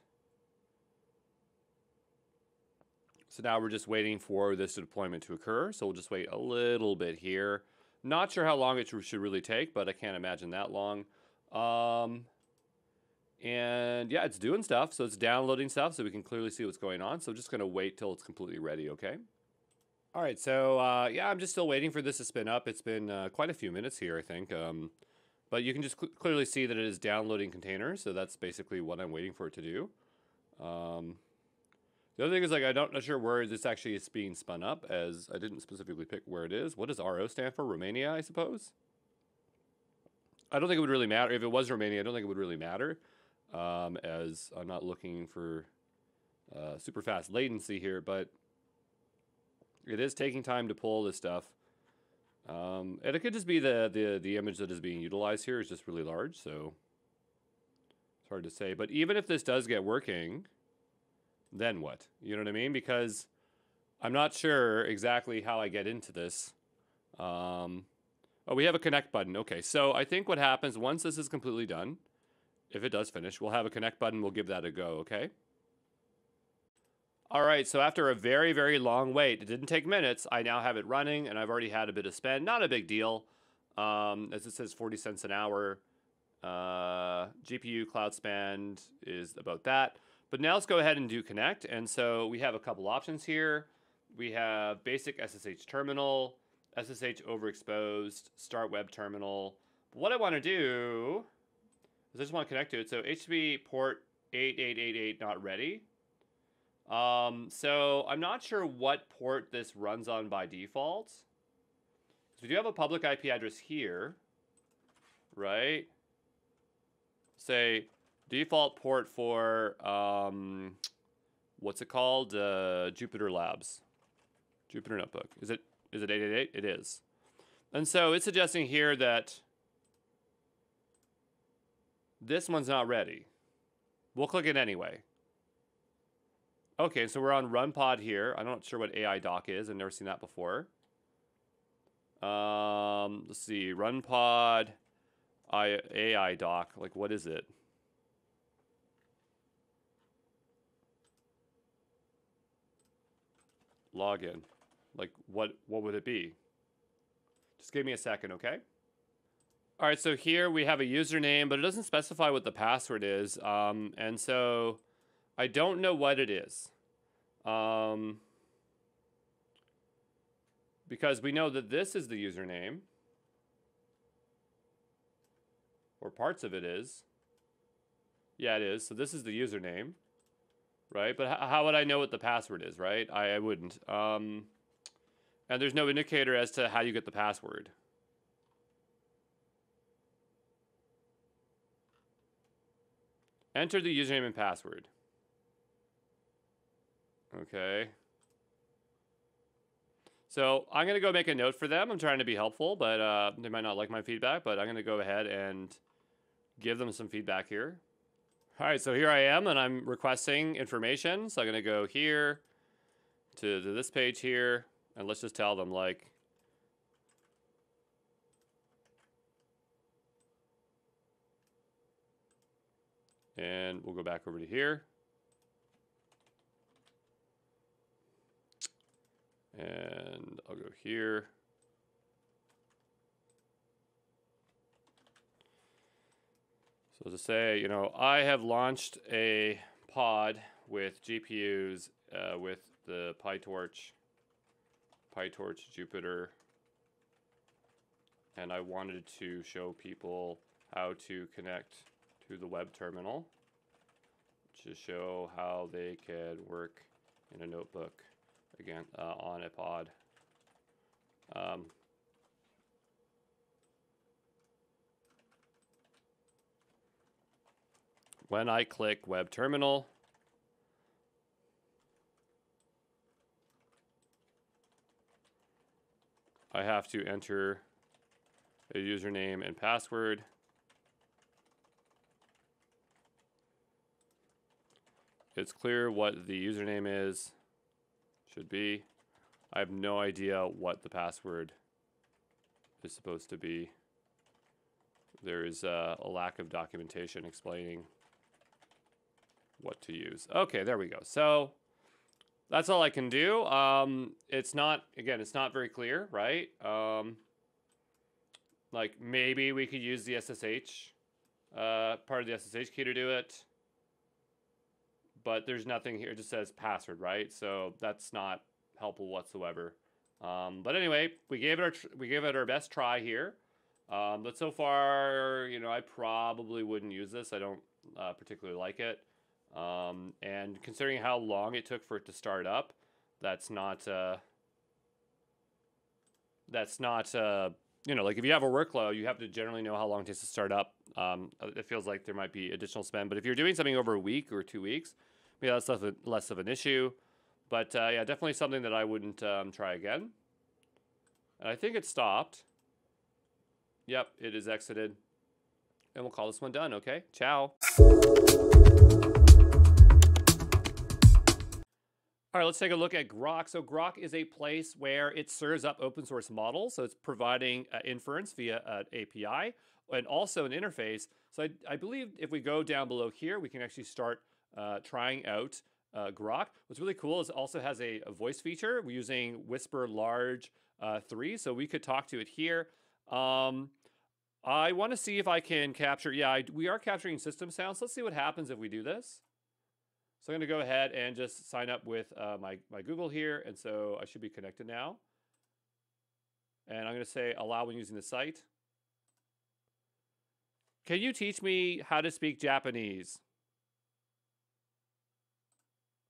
So now we're just waiting for this deployment to occur. So we'll just wait a little bit here. Not sure how long it should really take, but I can't imagine that long. And yeah, it's doing stuff. So it's downloading stuff so we can clearly see what's going on. So I'm just going to wait till it's completely ready, okay? All right, so yeah, I'm just still waiting for this to spin up. It's been quite a few minutes here, I think. But you can just clearly see that it is downloading containers. So that's basically what I'm waiting for it to do. The other thing is, like, I'm not sure where this actually is being spun up, as I didn't specifically pick where it is. What does RO stand for? Romania, I suppose? I don't think it would really matter. If it was Romania, I don't think it would really matter, as I'm not looking for super fast latency here, but it is taking time to pull this stuff. And it could just be the image that is being utilized here is just really large, so it's hard to say. But even if this does get working, then what? You know what I mean? Because I'm not sure exactly how I get into this. Oh, we have a connect button. Okay, so I think what happens once this is completely done, if it does finish, we'll have a connect button. We'll give that a go, okay? All right, so after a very, very long wait, it didn't take minutes, I now have it running, and I've already had a bit of spend. Not a big deal. As it says, 40 cents an hour. GPU cloud spend is about that. But now let's go ahead and do connect. And so we have a couple options here. We have basic SSH terminal, SSH overexposed, start web terminal. But what I want to do is I just want to connect to it. So HTTP port 8888 not ready. So I'm not sure what port this runs on by default. So we do have a public IP address here, right? Say default port for, what's it called? Jupyter Labs. Jupyter Notebook. Is it 888? It is. And so it's suggesting here that this one's not ready. We'll click it anyway. Okay, so we're on run pod here. I'm not sure what AI doc is. I've never seen that before. Let's see. Run pod AI doc. Like, what is it? Login. Like, what would it be? Just give me a second, okay? All right, so here we have a username, but it doesn't specify what the password is. And so I don't know what it is. Because we know that this is the username. Or parts of it is. Yeah, it is. So this is the username. Right? But how would I know what the password is, right? I wouldn't. And there's no indicator as to how you get the password. Enter the username and password. Okay. So I'm going to go make a note for them. I'm trying to be helpful, but they might not like my feedback, but I'm going to go ahead and give them some feedback here. All right, so here I am, and I'm requesting information. So I'm going to go here to this page here, and let's just tell them, like, and we'll go back over to here. And I'll go here. So to say, you know, I have launched a pod with GPUs with the PyTorch Jupyter, and I wanted to show people how to connect to the web terminal to show how they can work in a notebook, again, on a pod. When I click web terminal, I have to enter a username and password. It's clear what the username is, should be. I have no idea what the password is supposed to be. There is a lack of documentation explaining what to use. Okay, there we go. So that's all I can do. It's not, again, it's not very clear, right? Like maybe we could use the SSH part of the SSH key to do it. But there's nothing here. It just says password, right? So that's not helpful whatsoever. But anyway, we gave it our best try here. But so far, you know, I probably wouldn't use this. I don't particularly like it. And considering how long it took for it to start up, that's not you know, like if you have a workflow, you have to generally know how long it takes to start up. It feels like there might be additional spend, but if you're doing something over a week or 2 weeks, maybe that's less of an issue. But yeah, definitely something that I wouldn't try again. And I think it stopped. Yep, it is exited. And we'll call this one done, okay? Ciao. All right, let's take a look at Grok. So Grok is a place where it serves up open source models. So it's providing inference via an API and also an interface. So I believe if we go down below here, we can actually start trying out Grok. What's really cool is it also has a voice feature. We're using Whisper Large 3, so we could talk to it here. I want to see if I can capture, yeah, we are capturing system sounds. Let's see what happens if we do this. So I'm going to go ahead and just sign up with my Google here, and so I should be connected now. And I'm going to say allow when using the site. Can you teach me how to speak Japanese?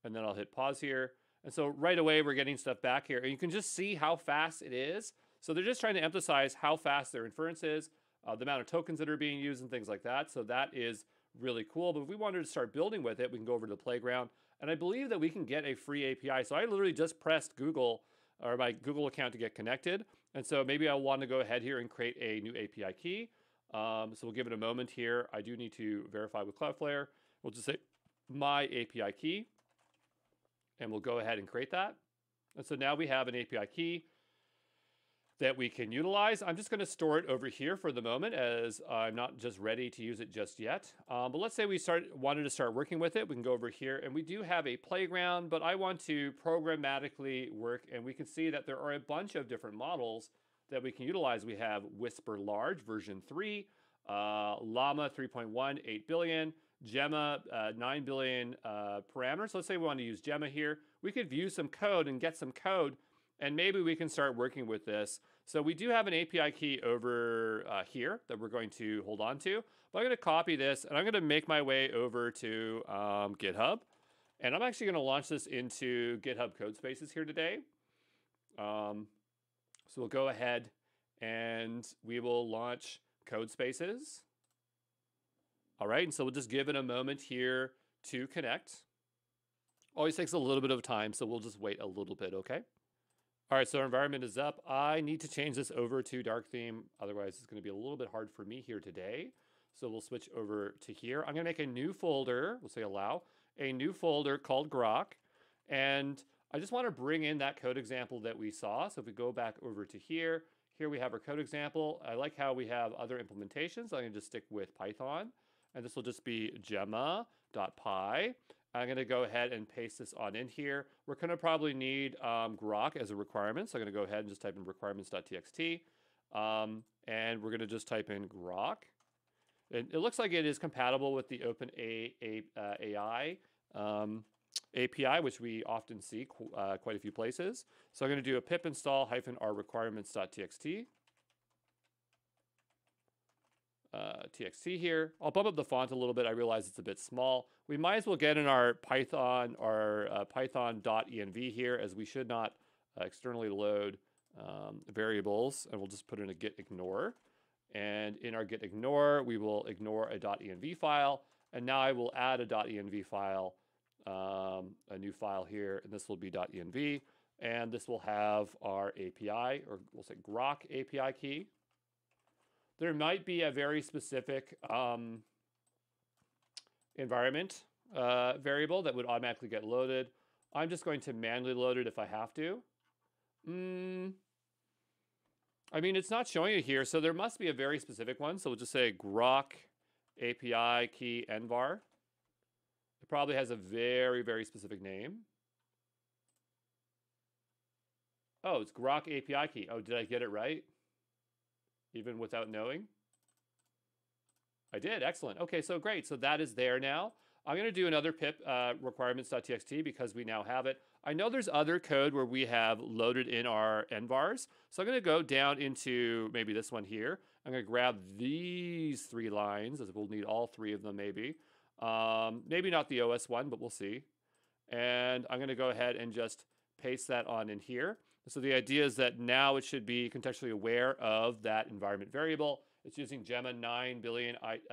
And then I'll hit pause here. And so right away, we're getting stuff back here. And you can just see how fast it is. So they're just trying to emphasize how fast their inference is, the amount of tokens that are being used and things like that. So that is really cool. But if we wanted to start building with it, we can go over to the playground. And I believe that we can get a free API. So I literally just pressed Google or my Google account to get connected. And so maybe I want to go ahead here and create a new API key. So we'll give it a moment here. I do need to verify with Cloudflare. We'll just say my API key. And we'll go ahead and create that. And so now we have an API key that we can utilize. I'm just going to store it over here for the moment as I'm not just ready to use it just yet. But let's say we wanted to start working with it. We can go over here and we do have a playground, but I want to programmatically work, and we can see that there are a bunch of different models that we can utilize. We have Whisper Large version 3, Llama 3.1, 8 billion, Gemma 9 billion parameters. So let's say we want to use Gemma here. We could view some code and get some code, and maybe we can start working with this. So we do have an API key over here that we're going to hold on to. But I'm going to copy this, and I'm going to make my way over to GitHub. And I'm actually going to launch this into GitHub Codespaces here today. So we'll go ahead and we will launch Codespaces. All right, and so we'll just give it a moment here to connect. Always takes a little bit of time, so we'll just wait a little bit, okay? All right, so our environment is up. I need to change this over to dark theme. Otherwise, it's going to be a little bit hard for me here today. So we'll switch over to here. I'm going to make a new folder. We'll say allow. A new folder called Grok. And I just want to bring in that code example that we saw. So if we go back over to here, here we have our code example. I like how we have other implementations. I'm going to just stick with Python. And this will just be gemma.py. I'm going to go ahead and paste this on in here. We're going to probably need Grok as a requirement. So I'm going to go ahead and just type in requirements.txt. And we're going to just type in Grok. And it looks like it is compatible with the OpenAI API, which we often see quite a few places. So I'm going to do a pip install -r requirements.txt. TXT here. I'll bump up the font a little bit. I realize it's a bit small. We might as well get in our Python or python.env here, as we should not externally load variables, and we'll just put in a git ignore. And in our git ignore, we will ignore a .env file. And now I will add a .env file, a new file here, and this will be .env. And this will have our API, or we'll say Grok API key. There might be a very specific environment variable that would automatically get loaded. I'm just going to manually load it if I have to. I mean, it's not showing it here, so there must be a very specific one. So we'll just say Grok API key envar. It probably has a very, very specific name. Oh, it's Grok API key. Oh, did I get it right? Even without knowing? I did. Excellent. Okay, so great. So that is there now. I'm going to do another pip requirements.txt because we now have it. I know there's other code where we have loaded in our envars. So I'm going to go down into maybe this one here. I'm going to grab these 3 lines, as we'll need all 3 of them maybe. Maybe not the OS one, but we'll see. And I'm going to go ahead and just paste that on in here. So the idea is that now it should be contextually aware of that environment variable. It's using Gemma 9 billion IT.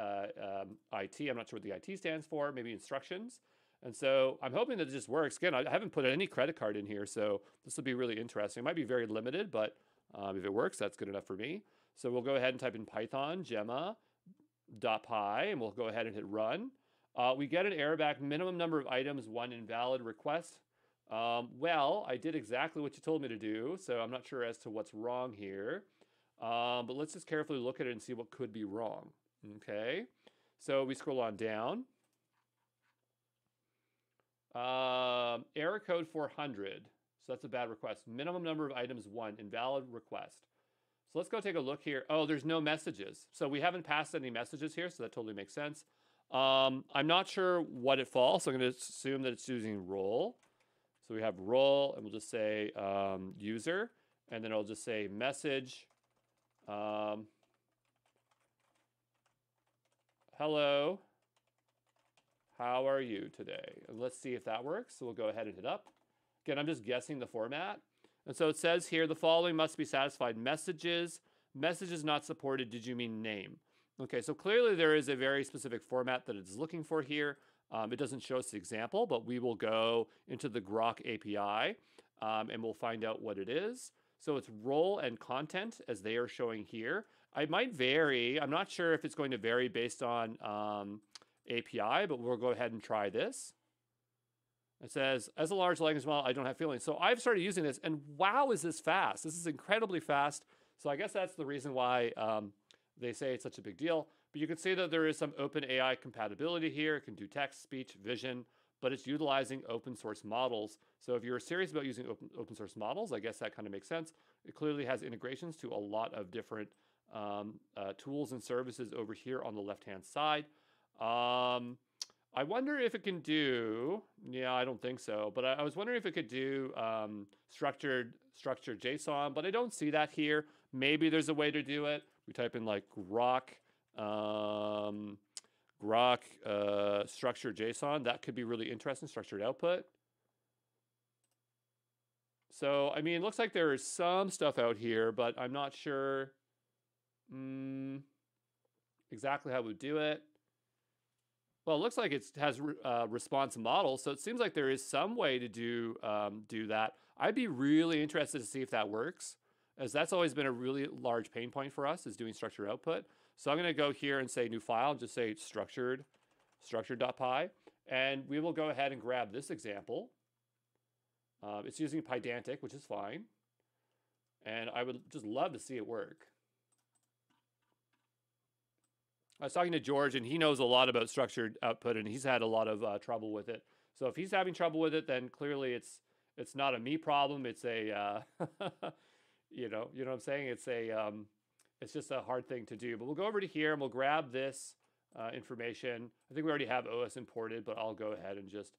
I'm not sure what the IT stands for, maybe instructions. And so I'm hoping that it just works. Again, I haven't put any credit card in here, so this will be really interesting. It might be very limited, but if it works, that's good enough for me. So we'll go ahead and type in Python gemma.py, and we'll go ahead and hit run. We get an error back, minimum number of items, 1 invalid request. Well, I did exactly what you told me to do, so I'm not sure as to what's wrong here. But let's just carefully look at it and see what could be wrong. Okay, so we scroll on down. Error code 400. So that's a bad request. Minimum number of items 1, invalid request. So let's go take a look here. Oh, there's no messages. So we haven't passed any messages here, so that totally makes sense. I'm not sure what it falls, so I'm going to assume that it's using role. So we have role, and we'll just say user, and then I'll just say message. Hello, how are you today? And let's see if that works. So we'll go ahead and hit up. Again, I'm just guessing the format. And so it says here, the following must be satisfied. Messages not supported. Did you mean name? Okay, so clearly there is a very specific format that it's looking for here. It doesn't show us the example, but we will go into the Grok API and we'll find out what it is. So it's role and content as they are showing here. I might vary. I'm not sure if it's going to vary based on API, but we'll go ahead and try this. It says, as a large language model, I don't have feelings. So I've started using this, and wow, is this fast. This is incredibly fast. So I guess that's the reason why they say it's such a big deal. But you can see that there is some OpenAI compatibility here. It can do text, speech, vision, but it's utilizing open source models. So if you're serious about using open source models, I guess that kind of makes sense. It clearly has integrations to a lot of different tools and services over here on the left-hand side. I wonder if it can do, yeah, I don't think so, but I was wondering if it could do structured JSON, but I don't see that here. Maybe there's a way to do it. We type in like Grok structured JSON. That could be really interesting, structured output. So, I mean, it looks like there is some stuff out here, but I'm not sure exactly how we do it. Well, it looks like it has response model, so it seems like there is some way to do that. I'd be really interested to see if that works, as that's always been a really large pain point for us, is doing structured output. So I'm going to go here and say new file, and just say structured.py, and we will go ahead and grab this example. It's using Pydantic, which is fine, and I would just love to see it work. I was talking to George, and he knows a lot about structured output, and he's had a lot of trouble with it. So if he's having trouble with it, then clearly it's not a me problem. It's a you know what I'm saying. It's just a hard thing to do. But we'll go over to here and we'll grab this information. I think we already have OS imported, but I'll go ahead and just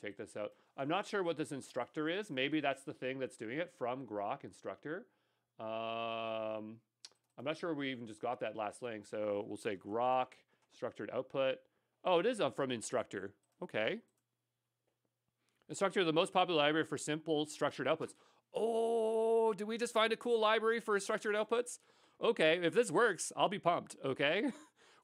take this out. I'm not sure what this instructor is. Maybe that's the thing that's doing it from Grok instructor. I'm not sure we even just got that last link, so we'll say Grok structured output. Oh, it is from instructor. Okay. Instructor, the most popular library for simple structured outputs. Oh, did we just find a cool library for structured outputs? Okay, if this works, I'll be pumped, okay?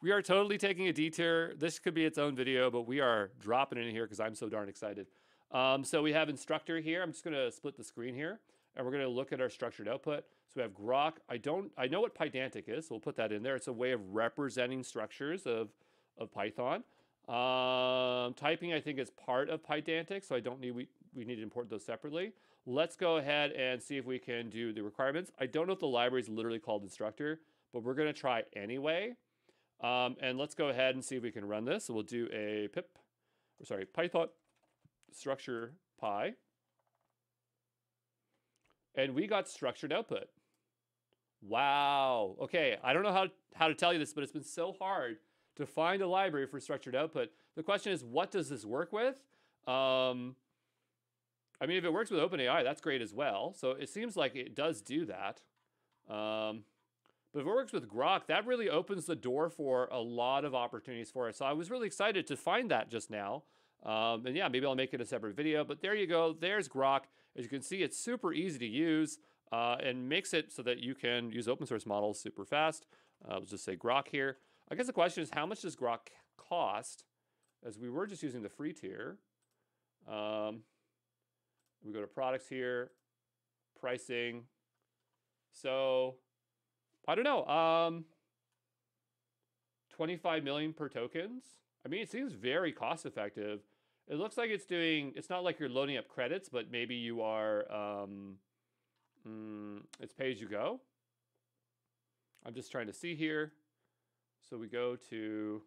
We are totally taking a detour. This could be its own video, but we are dropping it in here because I'm so darn excited. So we have instructor here. I'm just going to split the screen here, and we're going to look at our structured output. So we have Grok. I know what Pydantic is, so we'll put that in there. It's a way of representing structures of Python. Typing, I think, is part of Pydantic, so I don't need, we need to import those separately. Let's go ahead and see if we can do the requirements. I don't know if the library is literally called instructor, but we're going to try anyway. And let's go ahead and see if we can run this. So we'll do a Python structure py. And we got structured output. Wow. Okay, I don't know how to tell you this, but it's been so hard to find a library for structured output. The question is, what does this work with? I mean, if it works with OpenAI, that's great as well. So it seems like it does do that. But if it works with Grok, that really opens the door for a lot of opportunities for us. So I was really excited to find that just now. And yeah, maybe I'll make it a separate video, but there you go. There's Grok. As you can see, it's super easy to use and makes it so that you can use open source models super fast. I'll just say Grok here. I guess the question is, how much does Grok cost? As we were just using the free tier. We go to products here, pricing. So I don't know, 25 million per tokens. I mean, it seems very cost effective. It looks like it's not like you're loading up credits, but maybe you are, it's pay as you go. I'm just trying to see here. So we go to,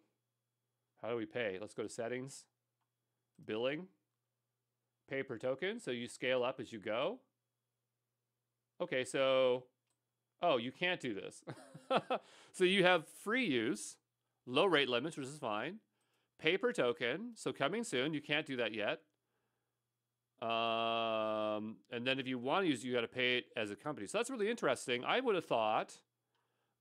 how do we pay? Let's go to settings, billing, pay per token. So you scale up as you go. Okay, so, oh, you can't do this. So you have free use, low rate limits, which is fine. Pay per token, so coming soon. You can't do that yet. And then if you want to use it, you got to pay it as a company. So that's really interesting. I would have thought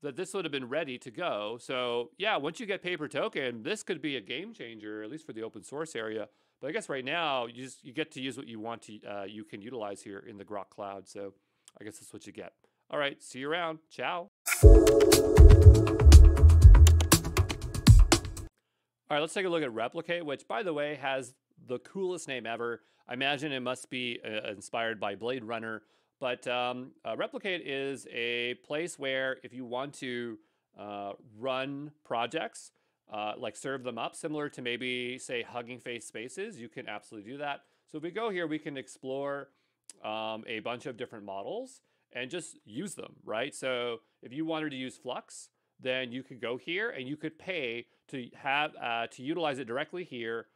that this would have been ready to go. So yeah, once you get pay per token, this could be a game changer, at least for the open source area. But I guess right now you get to use what you want to. You can utilize here in the Grok Cloud. So I guess that's what you get. All right, see you around. Ciao. All right, let's take a look at Replicate, which, by the way, has the coolest name ever. I imagine it must be inspired by Blade Runner. But Replicate is a place where if you want to run projects, like serve them up, similar to maybe, say, Hugging Face Spaces, you can absolutely do that. So if we go here, we can explore a bunch of different models and just use them, right? So if you wanted to use Flux, then you could go here and you could pay to have to utilize it directly here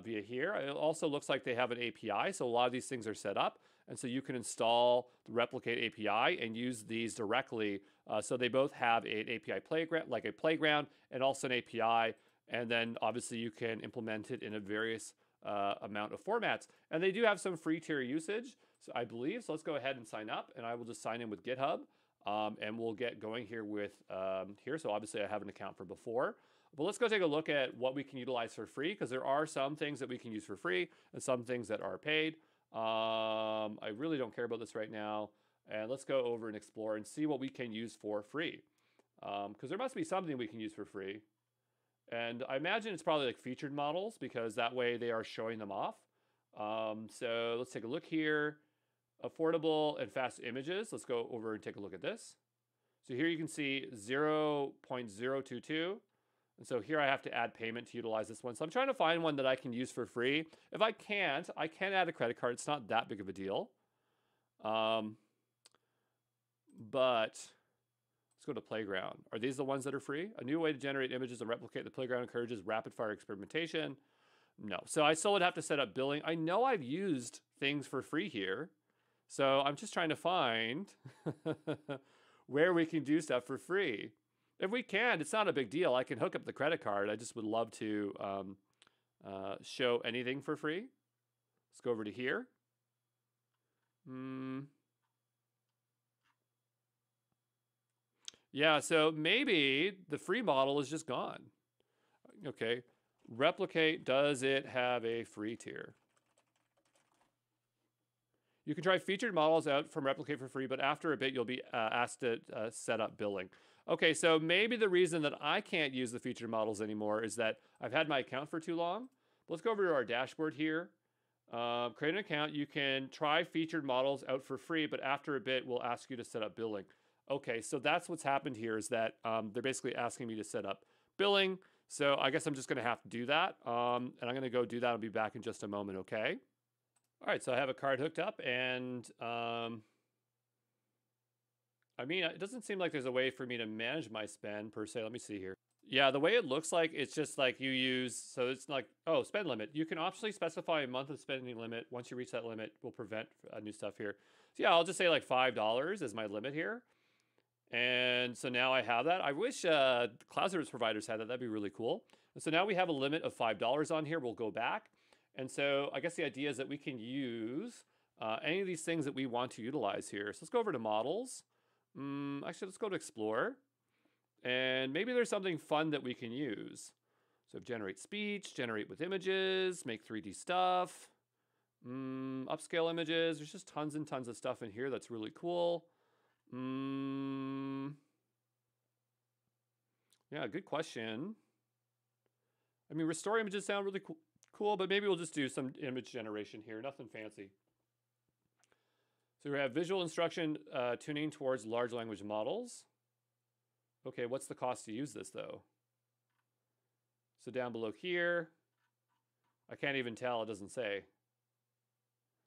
via here. It also looks like they have an API, so a lot of these things are set up, and so you can install the Replicate API and use these directly. So they both have an API playground, like a playground, and also an API, and then obviously you can implement it in a various amount of formats. And they do have some free tier usage, so I believe. So let's go ahead and sign up, and I will just sign in with GitHub. And we'll get going here with here. So obviously I have an account from before, but let's go take a look at what we can utilize for free, because there are some things that we can use for free and some things that are paid. I really don't care about this right now. And let's go over and explore and see what we can use for free. Because there must be something we can use for free. And I imagine it's probably like featured models, because that way they are showing them off. So let's take a look here. Affordable and fast images. Let's go over and take a look at this. So here you can see 0.022. And so here I have to add payment to utilize this one. So I'm trying to find one that I can use for free. If I can't, I can add a credit card. It's not that big of a deal. But let's go to Playground. Are these the ones that are free? A new way to generate images and replicate the Playground encourages rapid fire experimentation. No. So I still would have to set up billing. I know I've used things for free here. So I'm just trying to find where we can do stuff for free. If we can, it's not a big deal. I can hook up the credit card. I just would love to show anything for free. Let's go over to here. Yeah, so maybe the free model is just gone. Okay, Replicate, does it have a free tier? You can try featured models out from Replicate for free, but after a bit, you'll be asked to set up billing. Okay, so maybe the reason that I can't use the featured models anymore is that I've had my account for too long. Let's go over to our dashboard here. Create an account. You can try featured models out for free, but after a bit, we'll ask you to set up billing. Okay, so that's what's happened here, is that they're basically asking me to set up billing. So I guess I'm just going to have to do that. And I'm going to go do that. I'll be back in just a moment, okay? All right, so I have a card hooked up, and I mean, it doesn't seem like there's a way for me to manage my spend per se. Let me see here. Yeah, the way it looks like, it's just like you use, so it's like, oh, spend limit. You can optionally specify a month of spending limit. Once you reach that limit, we'll prevent new stuff here. So yeah, I'll just say like $5 is my limit here. And so now I have that. I wish cloud service providers had that. That'd be really cool. And so now we have a limit of $5 on here. We'll go back. And so I guess the idea is that we can use any of these things that we want to utilize here. So let's go over to models. Actually, let's go to explore. And maybe there's something fun that we can use. So generate speech, generate with images, make 3D stuff, upscale images. There's just tons and tons of stuff in here that's really cool. Yeah, good question. I mean, restore images sound really cool, but maybe we'll just do some image generation here. Nothing fancy. So we have visual instruction tuning towards large language models. Okay, what's the cost to use this though? So down below here, I can't even tell, it doesn't say.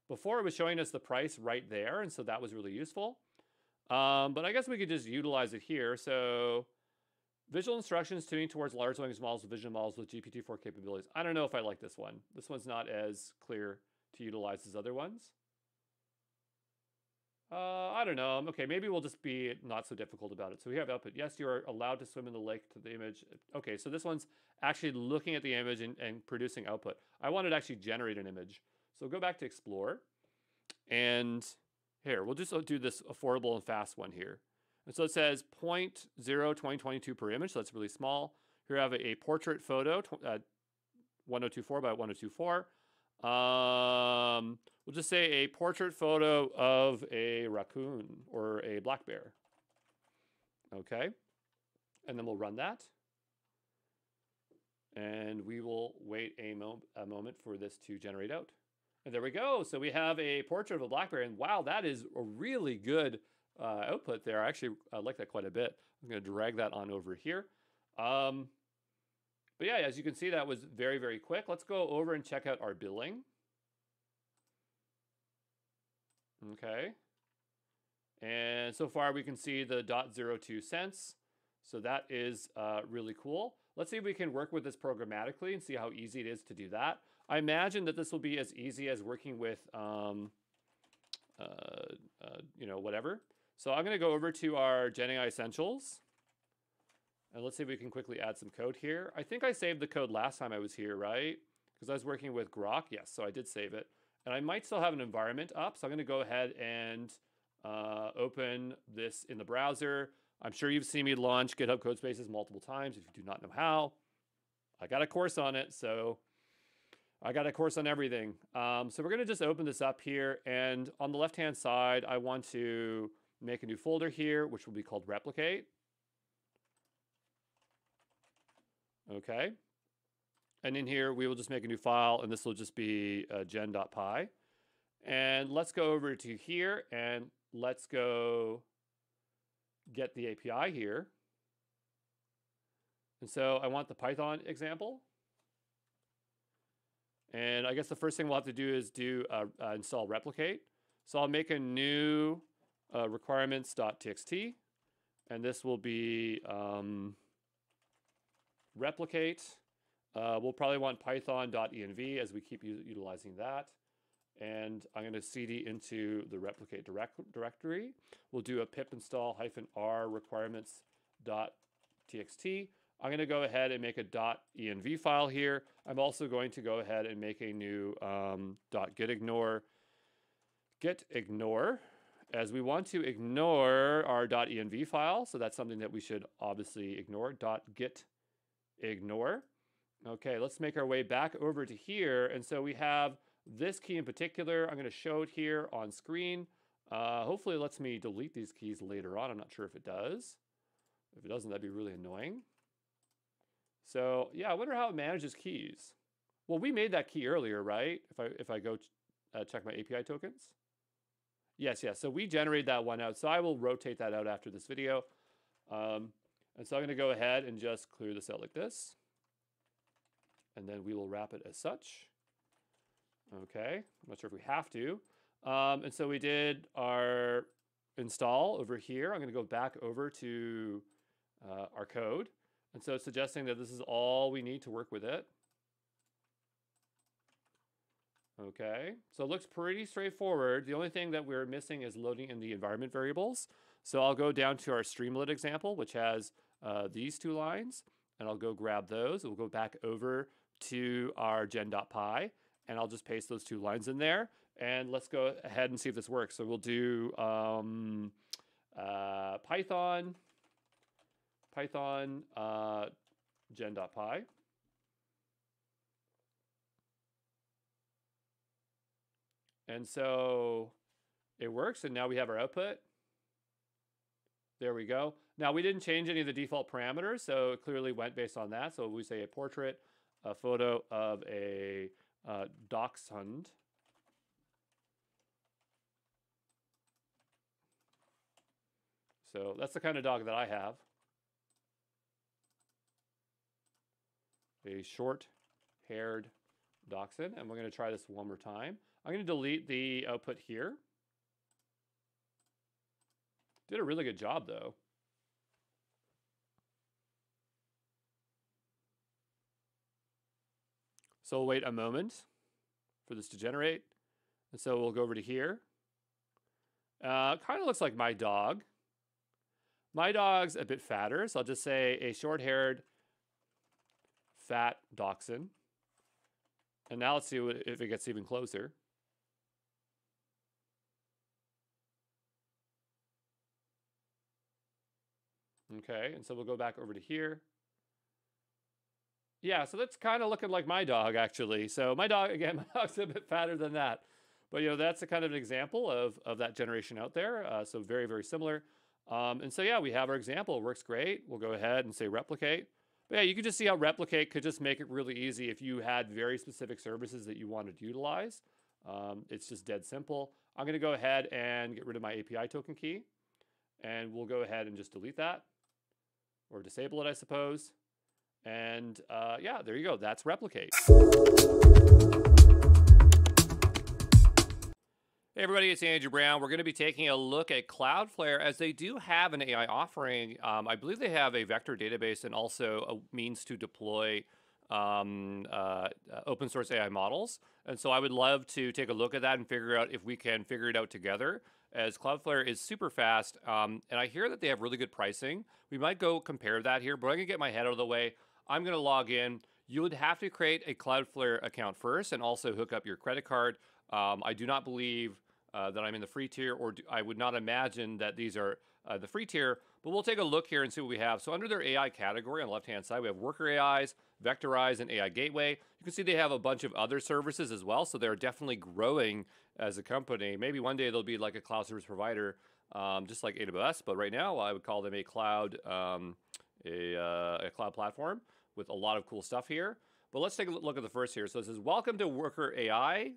Before it was showing us the price right there, and so that was really useful. But I guess we could just utilize it here. So visual instructions tuning towards large language models with vision models with GPT-4 capabilities. I don't know if I like this one. This one's not as clear to utilize as other ones. I don't know. Okay, maybe we'll just be not so difficult about it. So we have output. Yes, you are allowed to swim in the lake to the image. Okay, so this one's actually looking at the image and producing output. I wanted to actually generate an image. So go back to explore. And here, we'll just do this affordable and fast one here. And so it says 0.0 2022 per image. So that's really small. Here I have a portrait photo, 1024 by 1024. We'll just say a portrait photo of a raccoon or a black bear. Okay. And then we'll run that. And we will wait a moment for this to generate out. And there we go. So we have a portrait of a black bear. And wow, that is a really good output there. I actually like that quite a bit. I'm going to drag that on over here. But yeah, as you can see, that was very, very quick. Let's go over and check out our billing. Okay. And so far we can see the 0.02 cents. So that is really cool. Let's see if we can work with this programmatically and see how easy it is to do that. I imagine that this will be as easy as working with, whatever. So I'm going to go over to our GenAI Essentials. And let's see if we can quickly add some code here. I think I saved the code last time I was here, right? Because I was working with Grok. Yes, so I did save it. And I might still have an environment up. So I'm going to go ahead and open this in the browser. I'm sure you've seen me launch GitHub Codespaces multiple times. If you do not know how, I got a course on it. So I got a course on everything. So we're going to just open this up here. And on the left-hand side, I want to make a new folder here, which will be called replicate. Okay. And in here, we will just make a new file, and this will just be gen.py. And let's go over to here, and let's go get the API here. And so I want the Python example. And I guess the first thing we'll have to do is install replicate. So I'll make a new requirements.txt, and this will be replicate. We'll probably want python.env as we keep utilizing that. And I'm going to cd into the replicate directory. We'll do a pip install -r requirements.txt. I'm going to go ahead and make a .env file here. I'm also going to go ahead and make a new .gitignore, as we want to ignore our .env file. So that's something that we should obviously ignore, .gitignore. Okay, let's make our way back over to here. And so we have this key in particular. I'm going to show it here on screen. Hopefully it lets me delete these keys later on. I'm not sure if it does. If it doesn't, that'd be really annoying. So yeah, I wonder how it manages keys. Well, we made that key earlier, right? If I go check my API tokens. Yes. So we generated that one out. So I will rotate that out after this video. And so I'm going to go ahead and just clear this out like this. And then we will wrap it as such. Okay, I'm not sure if we have to. And so we did our install over here. I'm going to go back over to our code. And so it's suggesting that this is all we need to work with it. Okay, so it looks pretty straightforward. The only thing that we're missing is loading in the environment variables. So I'll go down to our Streamlit example, which has these two lines, and I'll go grab those. We'll go back over to our gen.py, and I'll just paste those two lines in there. And let's go ahead and see if this works. So we'll do Python gen.py. And so it works, and now we have our output. There we go. Now we didn't change any of the default parameters, so it clearly went based on that. So we say a portrait, a photo of a dachshund. So that's the kind of dog that I have. A short-haired dachshund, and we're going to try this one more time. I'm going to delete the output here. Did a really good job, though. So we'll wait a moment for this to generate. And so we'll go over to here. Kind of looks like my dog. My dog's a bit fatter, so I'll just say a short-haired, fat dachshund. And now let's see if it gets even closer. Okay, and so we'll go back over to here. Yeah, so that's kind of looking like my dog, actually. So my dog, again, my dog's a bit fatter than that. But, that's a kind of an example of that generation out there. So very, very similar. And so, yeah, we have our example. It works great. We'll go ahead and say replicate. But, yeah, you can just see how replicate could just make it really easy if you had very specific services that you wanted to utilize. It's just dead simple. I'm going to go ahead and get rid of my API token key. And we'll go ahead and just delete that. Or disable it, I suppose. And yeah, there you go. That's replicate. Hey everybody, it's Andrew Brown. We're going to be taking a look at Cloudflare, as they do have an AI offering. I believe they have a vector database and also a means to deploy open source AI models. And so I would love to take a look at that and figure out if we can figure it out together, as Cloudflare is super fast. And I hear that they have really good pricing. We might go compare that here, but I'm going to get my head out of the way. I'm going to log in. You would have to create a Cloudflare account first and also hook up your credit card. I do not believe that I'm in the free tier, or I would not imagine that these are the free tier, but we'll take a look here and see what we have. So under their AI category on the left-hand side, we have Worker AIs, Vectorize, and AI Gateway. You can see they have a bunch of other services as well, so they're definitely growing as a company. Maybe one day they'll be like a cloud service provider, just like AWS, but right now I would call them a cloud, a cloud platform with a lot of cool stuff here. But let's take a look at the first here. So it says, welcome to Workers AI.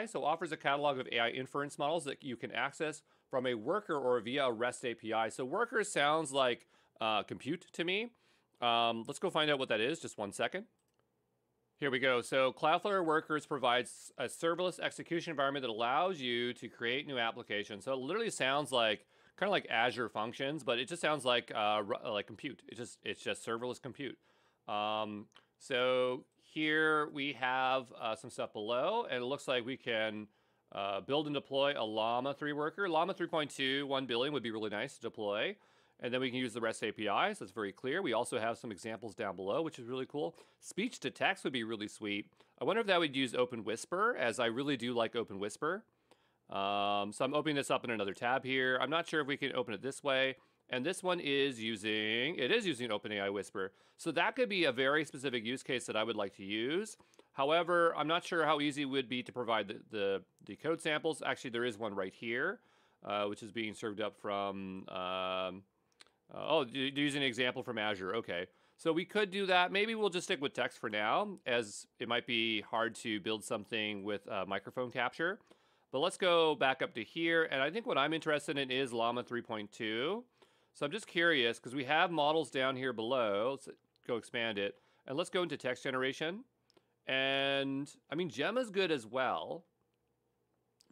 So offers a catalog of AI inference models that you can access from a worker or via a REST API. So workers sounds like compute to me. Let's go find out what that is. Just one second. Here we go. So Cloudflare Workers provides a serverless execution environment that allows you to create new applications. So it literally sounds like kind of like Azure Functions, but it just sounds like compute. It's just serverless compute. So here we have some stuff below, and it looks like we can build and deploy a Llama 3 worker. Llama 3.2, 1 billion would be really nice to deploy. And then we can use the REST API, so it's very clear. We also have some examples down below, which is really cool. Speech to text would be really sweet. I wonder if that would use Open Whisper, as I really do like Open Whisper. So I'm opening this up in another tab here. I'm not sure if we can open it this way. And this one is using OpenAI Whisper. So that could be a very specific use case that I would like to use. However, I'm not sure how easy it would be to provide the code samples. Actually, there is one right here, which is being served up from, using an example from Azure. Okay, so we could do that. Maybe we'll just stick with text for now, as it might be hard to build something with microphone capture. But let's go back up to here. And I think what I'm interested in is Llama 3.2. So I'm just curious, because we have models down here below. Let's go expand it. And let's go into text generation. And, I mean, Gem is good as well.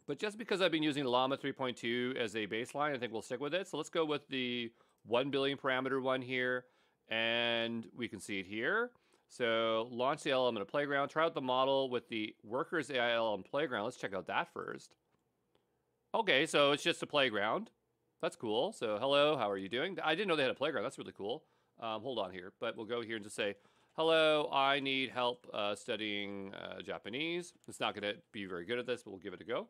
But just because I've been using Llama 3.2 as a baseline, I think we'll stick with it. So let's go with the 1 billion parameter one here. And we can see it here. So launch the LLM in a playground. Try out the model with the Workers AI LLM playground. Let's check out that first. Okay, so it's just a playground. That's cool. So hello, how are you doing? I didn't know they had a playground. That's really cool. Hold on here, but we'll go here and just say, hello, I need help studying Japanese. It's not going to be very good at this, but we'll give it a go.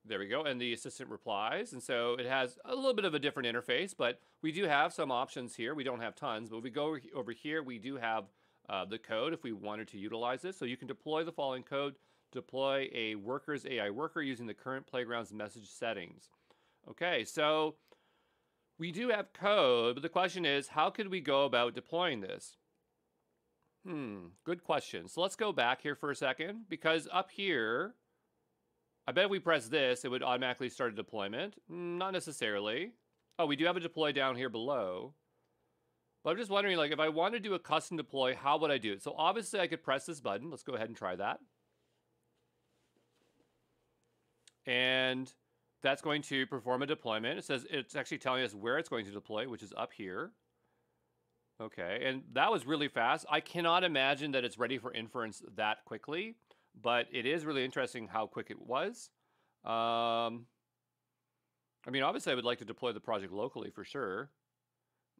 There we go, and the assistant replies, and so it has a little bit of a different interface, but we do have some options here. We don't have tons, but if we go over here, we do have the code if we wanted to utilize this. So you can deploy the following code, deploy a workers AI worker using the current playground's message settings. Okay, so we do have code, but the question is, how could we go about deploying this? Good question. So let's go back here for a second, because up here, I bet if we press this, it would automatically start a deployment. Not necessarily. Oh, we do have a deploy down here below. But I'm just wondering, like, if I want to do a custom deploy, how would I do it? So obviously I could press this button. Let's go ahead and try that. And that's going to perform a deployment. It says it's actually telling us where it's going to deploy, which is up here. Okay, and that was really fast. I cannot imagine that it's ready for inference that quickly. But it is really interesting how quick it was. I mean, obviously, I would like to deploy the project locally for sure.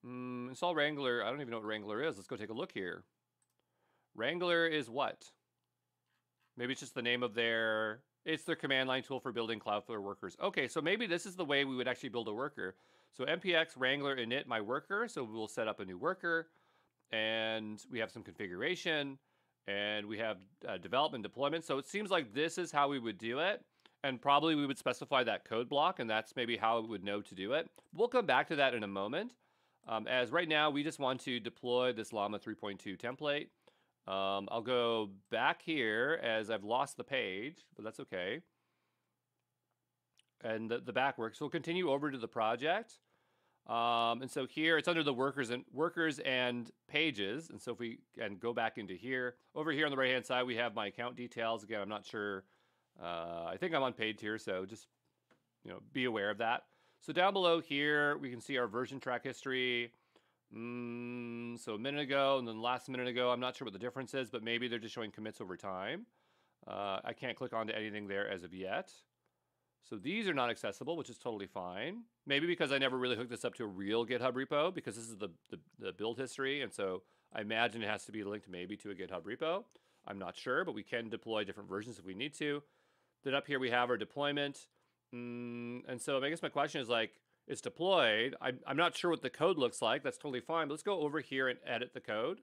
Install Wrangler. I don't even know what Wrangler is. Let's go take a look here. Wrangler is what? Maybe it's just the name of it's their command line tool for building Cloudflare workers. Okay, so maybe this is the way we would actually build a worker. So npx Wrangler init my worker. So we'll set up a new worker. And we have some configuration. And we have development deployment. So it seems like this is how we would do it. And probably we would specify that code block, and that's maybe how it would know to do it. We'll come back to that in a moment. As right now, we just want to deploy this Llama 3.2 template. I'll go back here as I've lost the page, but that's okay. And the back works. So we'll continue over to the project. And so here it's under the workers and pages. And so if we go back into here, over here on the right hand side, we have my account details. Again, I'm not sure. I think I'm on paid tier, so just be aware of that. So down below here, we can see our version track history. So a minute ago and then last minute ago, I'm not sure what the difference is, but maybe they're just showing commits over time. I can't click onto anything there as of yet. So these are not accessible, which is totally fine. Maybe because I never really hooked this up to a real GitHub repo, because this is the build history, and so I imagine it has to be linked maybe to a GitHub repo. I'm not sure, but we can deploy different versions if we need to. Then up here we have our deployment. And so I guess my question is, like, it's deployed. I'm not sure what the code looks like. That's totally fine. But let's go over here and edit the code.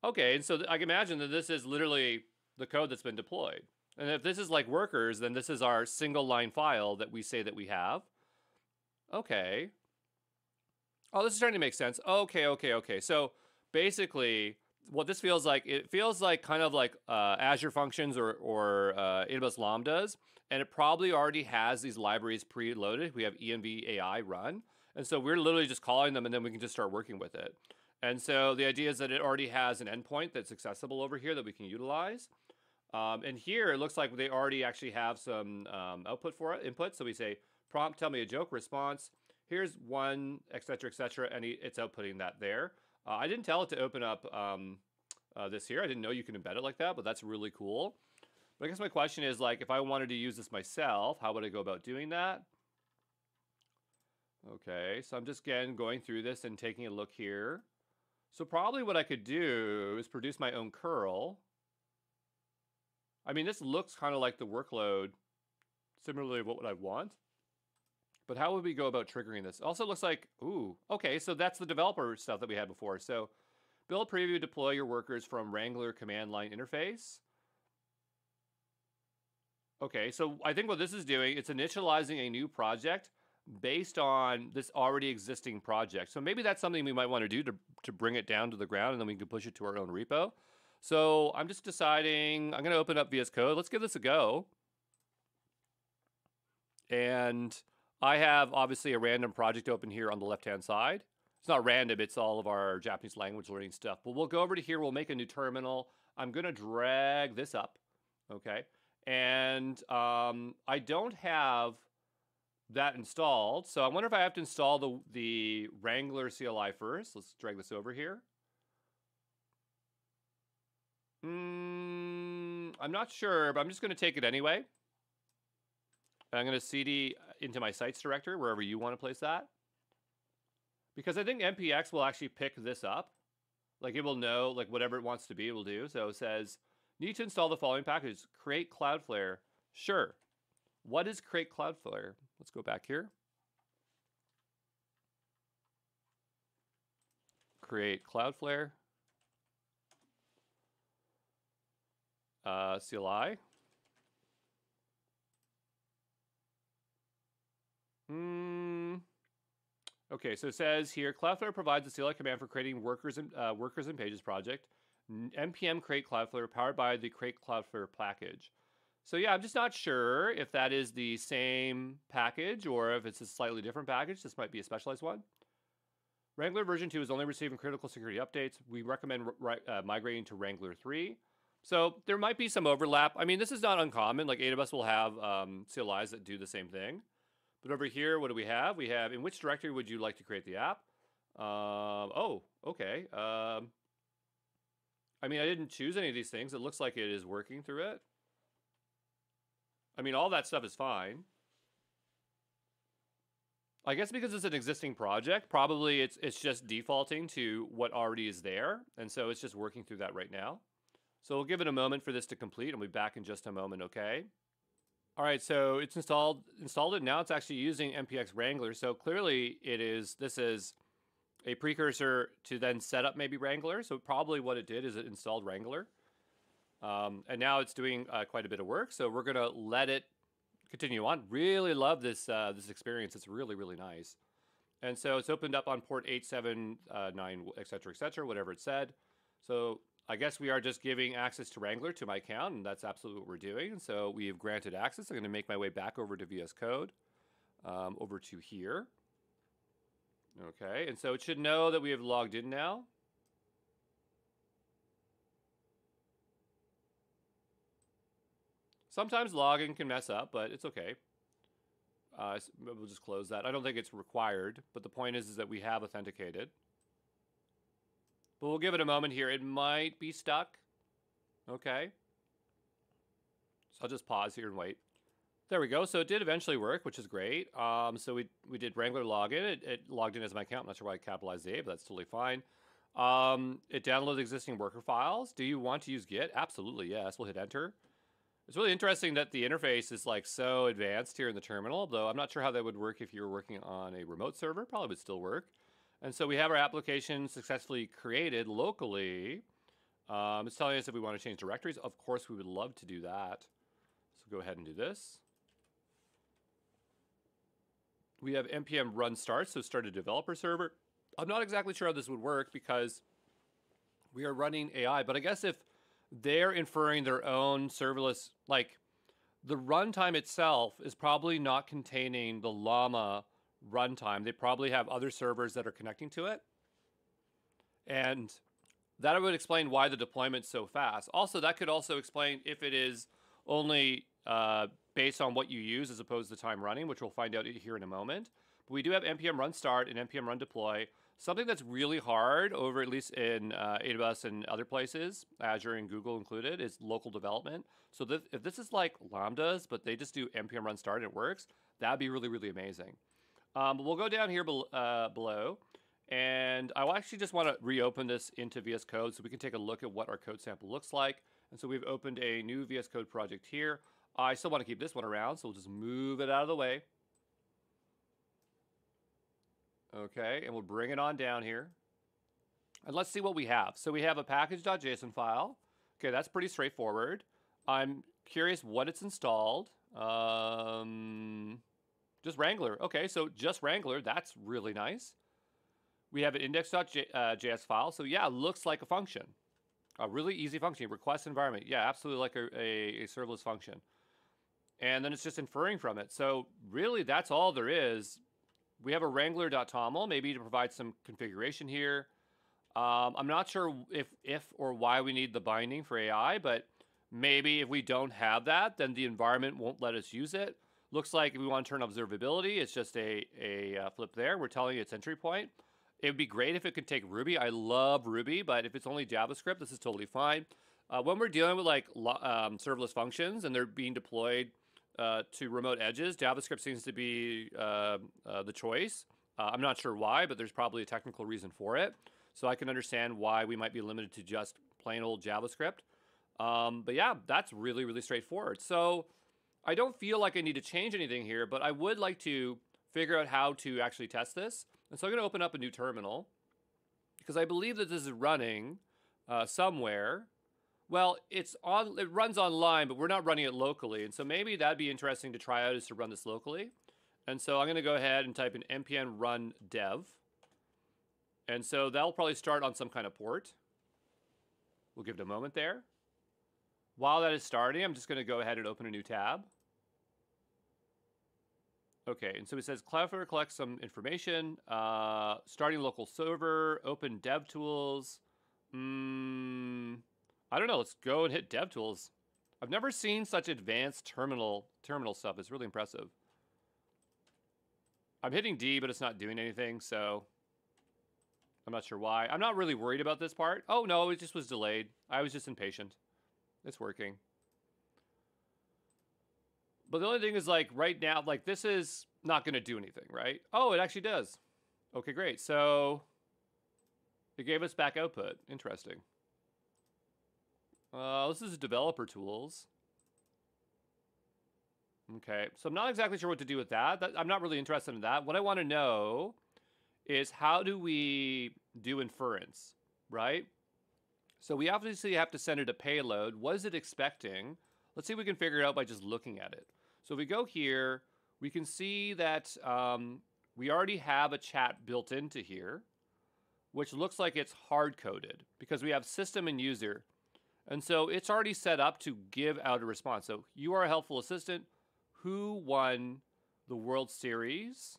Okay, and so I can imagine that this is literally the code that's been deployed. And if this is like workers, then this is our single line file that we say that we have. Okay. Oh, this is starting to make sense. Okay. So basically, what this feels like, it feels like kind of like Azure Functions or AWS Lambdas. And it probably already has these libraries preloaded. We have Env AI run. And so we're literally just calling them, and then we can just start working with it. And so the idea is that it already has an endpoint that's accessible over here that we can utilize. And here it looks like they already actually have some input. So we say prompt, tell me a joke, response. Here's one, etc., and it's outputting that there. I didn't tell it to open up this here. I didn't know you can embed it like that, but that's really cool. But I guess my question is, like, if I wanted to use this myself, how would I go about doing that? Okay, so I'm just again going through this and taking a look here. So probably what I could do is produce my own curl. I mean, this looks kind of like the workload, similarly what would I want. But how would we go about triggering this? Also looks like, ooh, okay, so that's the developer stuff that we had before. So build, preview, deploy your workers from Wrangler command line interface. Okay, so I think what this is doing, it's initializing a new project based on this already existing project. So maybe that's something we might want to do to bring it down to the ground, and then we can push it to our own repo. So I'm just deciding, I'm going to open up VS Code. Let's give this a go. And I have obviously a random project open here on the left-hand side. It's not random, it's all of our Japanese language learning stuff. But we'll go over to here, we'll make a new terminal. I'm going to drag this up, okay? And I don't have that installed. So I wonder if I have to install the Wrangler CLI first. Let's drag this over here. I'm not sure, but I'm just going to take it anyway. I'm going to cd into my sites directory, wherever you want to place that. Because I think npx will actually pick this up. Like it will know, like whatever it wants to be, it will do. So it says, need to install the following packages. Create Cloudflare. Sure. What is create Cloudflare? Let's go back here. Create Cloudflare. CLI. Okay, so it says here, Cloudflare provides a CLI command for creating workers and pages project. npm create Cloudflare powered by the create Cloudflare package. So yeah, I'm just not sure if that is the same package or if it's a slightly different package. This might be a specialized one. Wrangler version 2 is only receiving critical security updates. We recommend migrating to Wrangler 3. So there might be some overlap. I mean, this is not uncommon. Like AWS will have CLIs that do the same thing. But over here, what do we have? We have, in which directory would you like to create the app? Oh, okay. I mean, I didn't choose any of these things. It looks like it is working through it. I mean, all that stuff is fine. I guess because it's an existing project, probably it's just defaulting to what already is there. And so it's just working through that right now. So we'll give it a moment for this to complete, and we'll be back in just a moment, okay? All right, so it's installed it. Now it's actually using npx Wrangler. So clearly this is a precursor to then set up maybe Wrangler. So probably what it did is it installed Wrangler. And now it's doing quite a bit of work. So we're going to let it continue on. Really love this this experience. It's really, really nice. And so it's opened up on port 879, et cetera, whatever it said. So I guess we are just giving access to Wrangler to my account, and that's absolutely what we're doing. And so we have granted access. I'm going to make my way back over to VS Code, over to here. Okay, and so it should know that we have logged in now. Sometimes logging can mess up, but it's okay. We'll just close that. I don't think it's required, but the point is that we have authenticated. But we'll give it a moment here. It might be stuck. Okay. So I'll just pause here and wait. There we go. So it did eventually work, which is great. So we did Wrangler login. It logged in as my account. I'm not sure why I capitalized the A, but that's totally fine. It downloaded existing worker files. Do you want to use Git? Absolutely, yes. We'll hit enter. It's really interesting that the interface is like so advanced here in the terminal, though I'm not sure how that would work if you were working on a remote server. Probably would still work. And so we have our application successfully created locally. It's telling us if we want to change directories. Of course, we would love to do that. So go ahead and do this. We have npm run start, so start a developer server. I'm not exactly sure how this would work because we are running AI, but I guess if they're inferring their own serverless, like the runtime itself is probably not containing the Llama runtime. They probably have other servers that are connecting to it. And that would explain why the deployment's so fast. Also, that could also explain if it is only based on what you use as opposed to time running, which we'll find out here in a moment. But we do have npm run start and npm run deploy. Something that's really hard over, at least in AWS and other places, Azure and Google included, is local development. So if this is like Lambdas, but they just do npm run start and it works, that'd be really, really amazing. But we'll go down here below, and I will actually just want to reopen this into VS Code so we can take a look at what our code sample looks like. And so we've opened a new VS Code project here. I still want to keep this one around, so we'll just move it out of the way. Okay, and we'll bring it on down here. And let's see what we have. So we have a package.json file. Okay, that's pretty straightforward. I'm curious what it's installed. Just Wrangler. Okay, so just Wrangler. That's really nice. We have an index.js file. So yeah, looks like a function. A really easy function. Request environment. Yeah, absolutely like a serverless function. And then it's just inferring from it. So really, that's all there is. We have a wrangler.toml, maybe to provide some configuration here. I'm not sure if or why we need the binding for AI, but maybe if we don't have that, then the environment won't let us use it. Looks like if we want to turn observability, it's just a flip there. We're telling you its entry point. It would be great if it could take Ruby. I love Ruby, but if it's only JavaScript, this is totally fine. When we're dealing with like serverless functions and they're being deployed to remote edges, JavaScript seems to be the choice. I'm not sure why, but there's probably a technical reason for it. So I can understand why we might be limited to just plain old JavaScript. But yeah, that's really, really straightforward. So I don't feel like I need to change anything here, but I would like to figure out how to actually test this. And so I'm going to open up a new terminal because I believe that this is running somewhere. Well, it runs online, but we're not running it locally. And so maybe that'd be interesting to try out, is to run this locally. And so I'm going to go ahead and type in npm run dev. And so that'll probably start on some kind of port. We'll give it a moment there. While that is starting, I'm just going to go ahead and open a new tab. Okay, and so it says Cloudflare collects some information. Starting local server, open DevTools. I don't know. Let's go and hit DevTools. I've never seen such advanced terminal stuff. It's really impressive. I'm hitting D, but it's not doing anything, so I'm not sure why. I'm not really worried about this part. Oh, no, it just was delayed. I was just impatient. It's working. But the only thing is, like, right now, like, this is not going to do anything, right? Oh, it actually does. Okay, great. So it gave us back output. Interesting. This is developer tools. Okay, so I'm not exactly sure what to do with that. I'm not really interested in that. What I want to know is, how do we do inference, right? So we obviously have to send it a payload. What is it expecting? Let's see if we can figure it out by just looking at it. So if we go here, we can see that we already have a chat built into here, which looks like it's hard-coded because we have system and user. And so it's already set up to give out a response. So you are a helpful assistant. Who won the World Series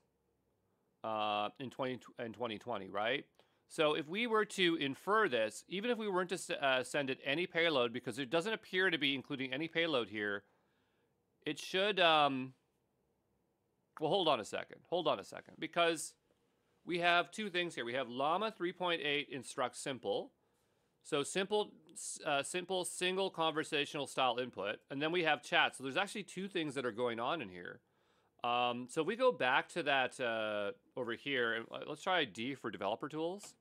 in 2020, right? So if we were to infer this, even if we weren't to send it any payload, because it doesn't appear to be including any payload here, it should, well, hold on a second, because we have two things here. We have Llama 3.8 instruct simple. So simple single conversational style input. And then we have chat. So there's actually two things that are going on in here. So if we go back to that over here, and let's try D for developer tools.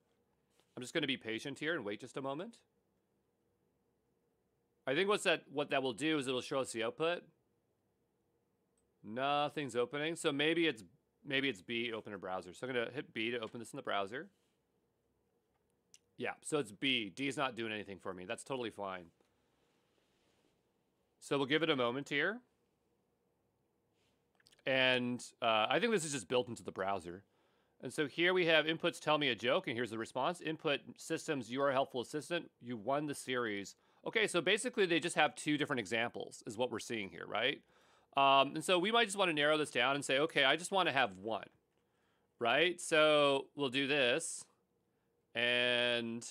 I'm just going to be patient here and wait just a moment. I think what that will do is it'll show us the output. Nothing's opening. So maybe it's B, open a browser. So I'm going to hit B to open this in the browser. Yeah, so it's B. D is not doing anything for me. That's totally fine. So we'll give it a moment here. And I think this is just built into the browser. And so here we have inputs tell me a joke, and here's the response. Input systems, you are a helpful assistant. You won the series. Okay, so basically they just have two different examples is what we're seeing here, right? And so we might just want to narrow this down and say, okay, I just want to have one, right? So we'll do this. And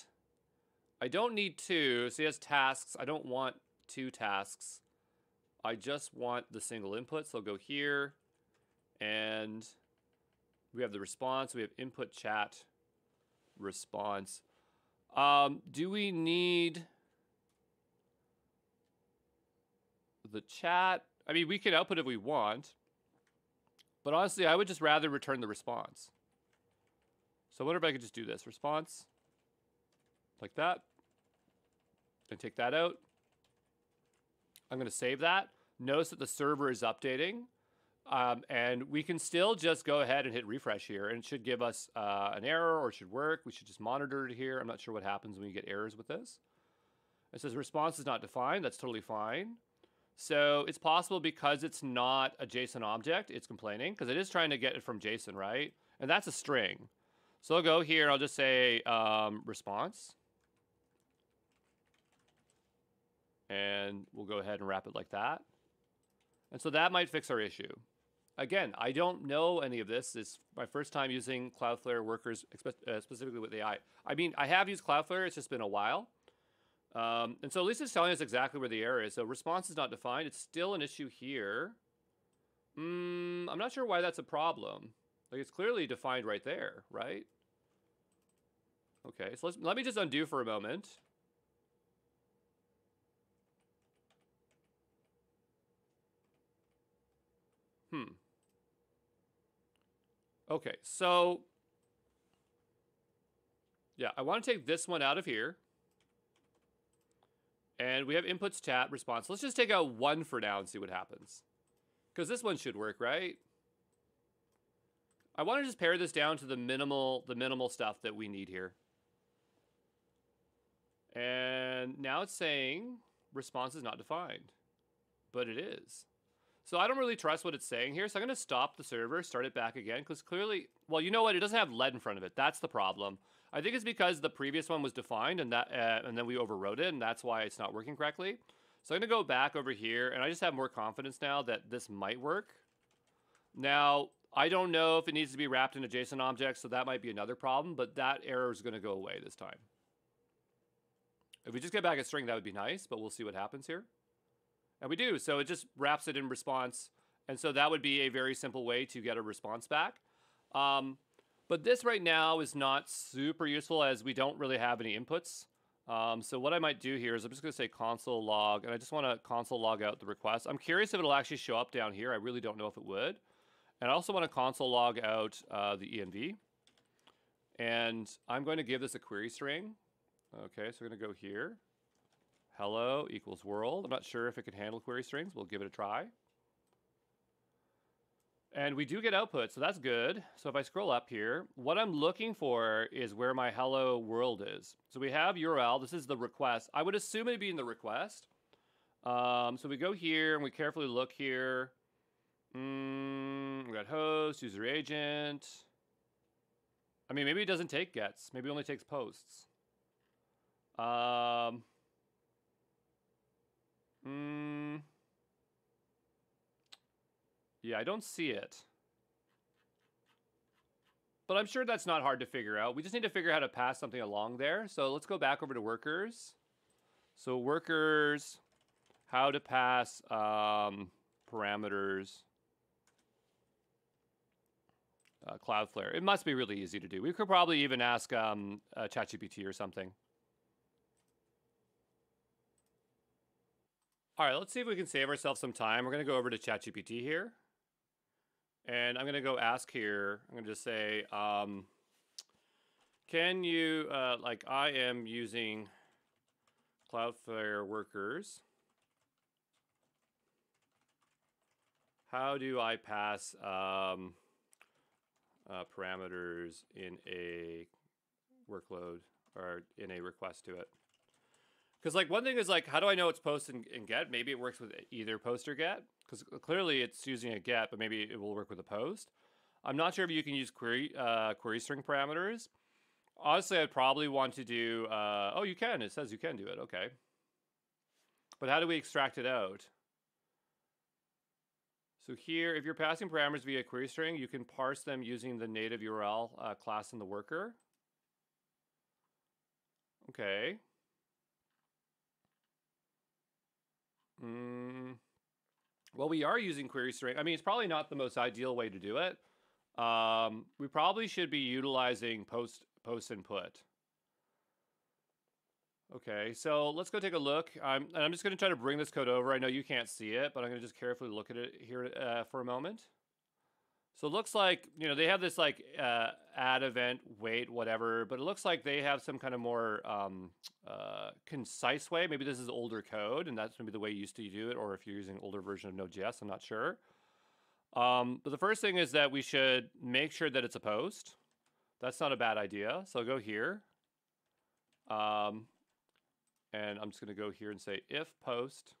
I don't need two. So he has tasks. I don't want two tasks. I just want the single input. So I'll go here. And we have the response. We have input chat response. Do we need the chat? I mean, we can output if we want. But honestly, I would just rather return the response. So I wonder if I could just do this. Response. Like that. And take that out. I'm going to save that. Notice that the server is updating. And we can still just go ahead and hit refresh here. And it should give us an error, or it should work. We should just monitor it here. I'm not sure what happens when you get errors with this. It says response is not defined. That's totally fine. So it's possible because it's not a JSON object, it's complaining. Because it is trying to get it from JSON, right? And that's a string. So I'll go here, I'll just say response. And we'll go ahead and wrap it like that. And so that might fix our issue. Again, I don't know any of this. It's my first time using Cloudflare Workers, specifically with AI. I mean, I have used Cloudflare, it's just been a while. And so at least it's telling us exactly where the error is. So response is not defined. It's still an issue here. I'm not sure why that's a problem. Like, it's clearly defined right there, right? Okay, so let me just undo for a moment. Okay, so yeah, I want to take this one out of here. And we have inputs, chat, response. Let's just take out one for now and see what happens. Because this one should work, right? I want to just pare this down to the minimal stuff that we need here. And now it's saying response is not defined. But it is. So I don't really trust what it's saying here. So I'm going to stop the server, start it back again. Because clearly, well, you know what? It doesn't have lead in front of it. That's the problem. I think it's because the previous one was defined and that, and then we overwrote it. And that's why it's not working correctly. So I'm going to go back over here. And I just have more confidence now that this might work. Now, I don't know if it needs to be wrapped in a JSON object. So that might be another problem. But that error is going to go away this time. If we just get back a string, that would be nice. But we'll see what happens here. And we do. So it just wraps it in response. And so that would be a very simple way to get a response back. But this right now is not super useful as we don't really have any inputs. So what I might do here is I'm just going to say console log. And I just want to console log out the request. I'm curious if it'll actually show up down here. I really don't know if it would. And I also want to console log out the env. And I'm going to give this a query string. Okay, so we're going to go here. Hello equals world. I'm not sure if it can handle query strings. We'll give it a try. And we do get output, so that's good. So if I scroll up here, what I'm looking for is where my hello world is. So we have URL. This is the request. I would assume it'd be in the request. So we go here and we carefully look here. We got host, user agent. I mean, maybe it doesn't take gets. Maybe it only takes posts. Yeah, I don't see it. But I'm sure that's not hard to figure out. We just need to figure out how to pass something along there. So let's go back over to workers. So workers, how to pass parameters. Cloudflare. It must be really easy to do. We could probably even ask ChatGPT or something. All right, let's see if we can save ourselves some time. We're going to go over to ChatGPT here. And I'm going to go ask here. I'm going to just say, can you, like I am using Cloudflare workers. How do I pass parameters in a workload or in a request to it? Because like one thing is like, how do I know it's post and get? Maybe it works with either post or get. Because clearly it's using a get, but maybe it will work with a post. I'm not sure if you can use query string parameters. Honestly, I'd probably want to do, oh, you can. It says you can do it. Okay. But how do we extract it out? So here, if you're passing parameters via query string, you can parse them using the native URL class in the worker. Okay. Well, we are using query string. I mean, it's probably not the most ideal way to do it. We probably should be utilizing post input. Okay, so let's go take a look. And I'm just going to try to bring this code over. I know you can't see it, but I'm going to just carefully look at it here for a moment. So it looks like, you know, they have this like add event, wait, whatever, but it looks like they have some kind of more concise way. Maybe this is older code and that's maybe the way you used to do it, or if you're using an older version of Node.js, I'm not sure. But the first thing is that we should make sure that it's a post. That's not a bad idea. So I'll go here. And I'm just going to go here and say if post.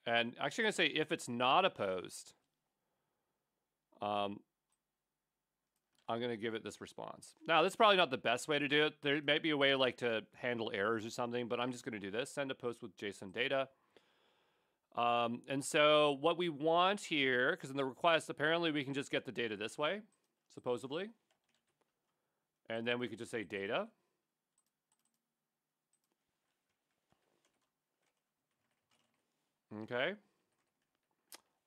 And actually going to say if it's not a post, I'm going to give it this response. Now, this is probably not the best way to do it. There might be a way like to handle errors or something, but I'm just going to do this. Send a post with JSON data. And so what we want here, because in the request, apparently we can just get the data this way, supposedly. And then we could just say data. Okay.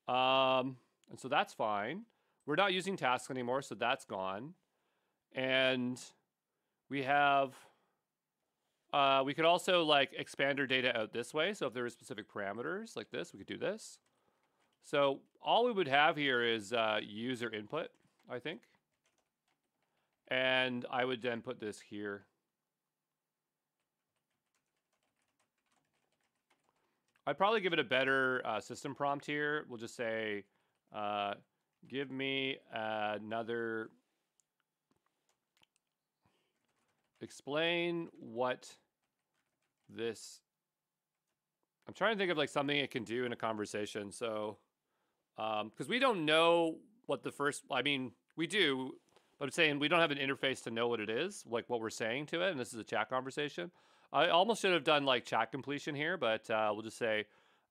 And so that's fine. We're not using tasks anymore, so that's gone. And we have We could also like expand our data out this way. So if there were specific parameters like this, we could do this. So all we would have here is user input, I think. And I would then put this here. I'd probably give it a better system prompt here. We'll just say, give me another, explain what this, I'm trying to think of like something it can do in a conversation. So, because we don't know what the first, I mean, we do, but I'm saying we don't have an interface to know what it is, like what we're saying to it. And this is a chat conversation. I almost should have done like chat completion here, but we'll just say,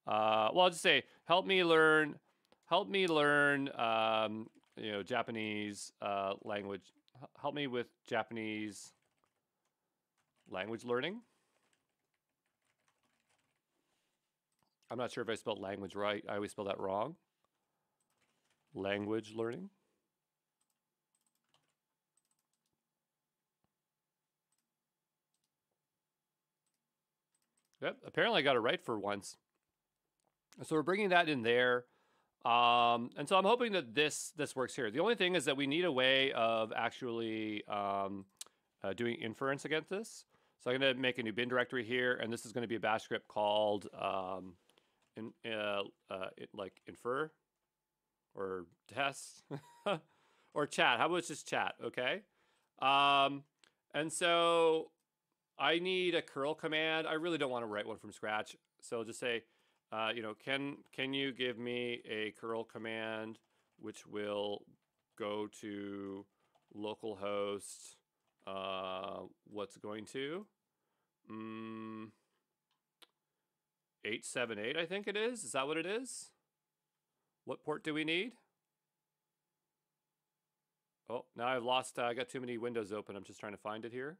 well, I'll just say, help me learn, you know, Japanese language. Help me with Japanese language learning. I'm not sure if I spelled language right. I always spell that wrong. Language learning. Yep, apparently I got it right for once. So we're bringing that in there. And so I'm hoping that this works here. The only thing is that we need a way of actually doing inference against this. So I'm going to make a new bin directory here, and this is going to be a bash script called like infer or test or chat. How about just chat? Okay. And so I need a curl command. I really don't want to write one from scratch. So I'll just say, you know, can you give me a curl command which will go to localhost, what's going to 878, I think it is. Is that what it is? What port do we need? Oh, now I've lost, I got too many windows open. I'm just trying to find it here.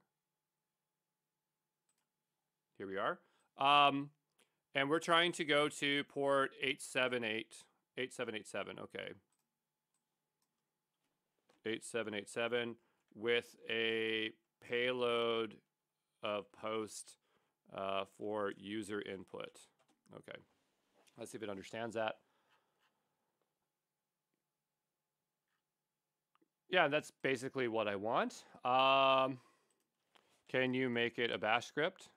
Here we are. And we're trying to go to port 8787. Okay. 8787 with a payload of post for user input. Okay. Let's see if it understands that. Yeah, that's basically what I want. Can you make it a bash script?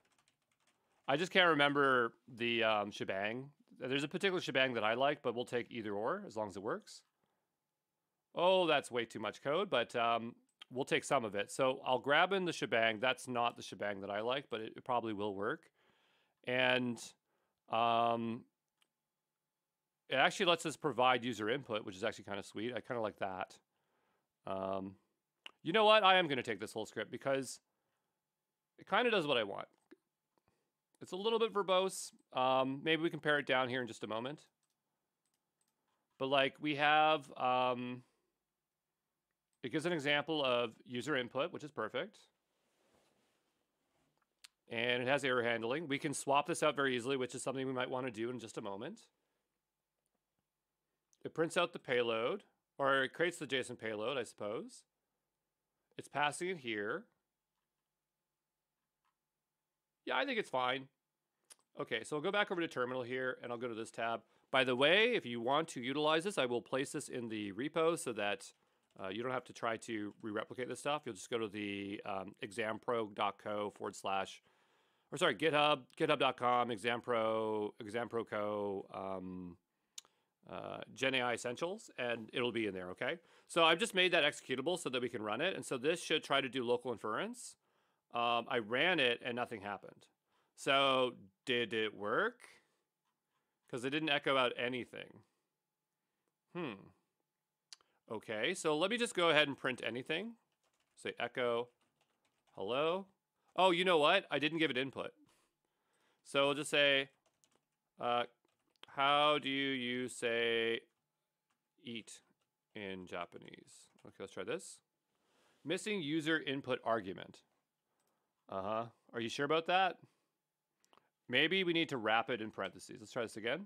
I just can't remember the shebang. There's a particular shebang that I like, but we'll take either or as long as it works. Oh, that's way too much code, but we'll take some of it. So I'll grab in the shebang. That's not the shebang that I like, but it probably will work. And it actually lets us provide user input, which is actually kind of sweet. I kind of like that. You know what? I am going to take this whole script because it kind of does what I want. It's a little bit verbose. Maybe we can pare it down here in just a moment. But like we have, it gives an example of user input, which is perfect. And it has error handling. We can swap this out very easily, which is something we might want to do in just a moment. It prints out the payload, or it creates the JSON payload, I suppose. It's passing it here. Yeah, I think it's fine. Okay, so I'll go back over to terminal here, and I'll go to this tab. By the way, if you want to utilize this, I will place this in the repo so that you don't have to try to re-replicate this stuff. You'll just go to the exampro.co/ or sorry, github.com, examproco, GenAI Essentials, and it'll be in there, okay? So I've just made that executable so that we can run it, and so this should try to do local inference. I ran it, and nothing happened. So did it work? Because it didn't echo out anything. Okay, so let me just go ahead and print anything. Say echo, hello. Oh, you know what? I didn't give it input. So we'll just say, how do you say eat in Japanese? Okay, let's try this. Missing user input argument. Are you sure about that? Maybe we need to wrap it in parentheses. Let's try this again.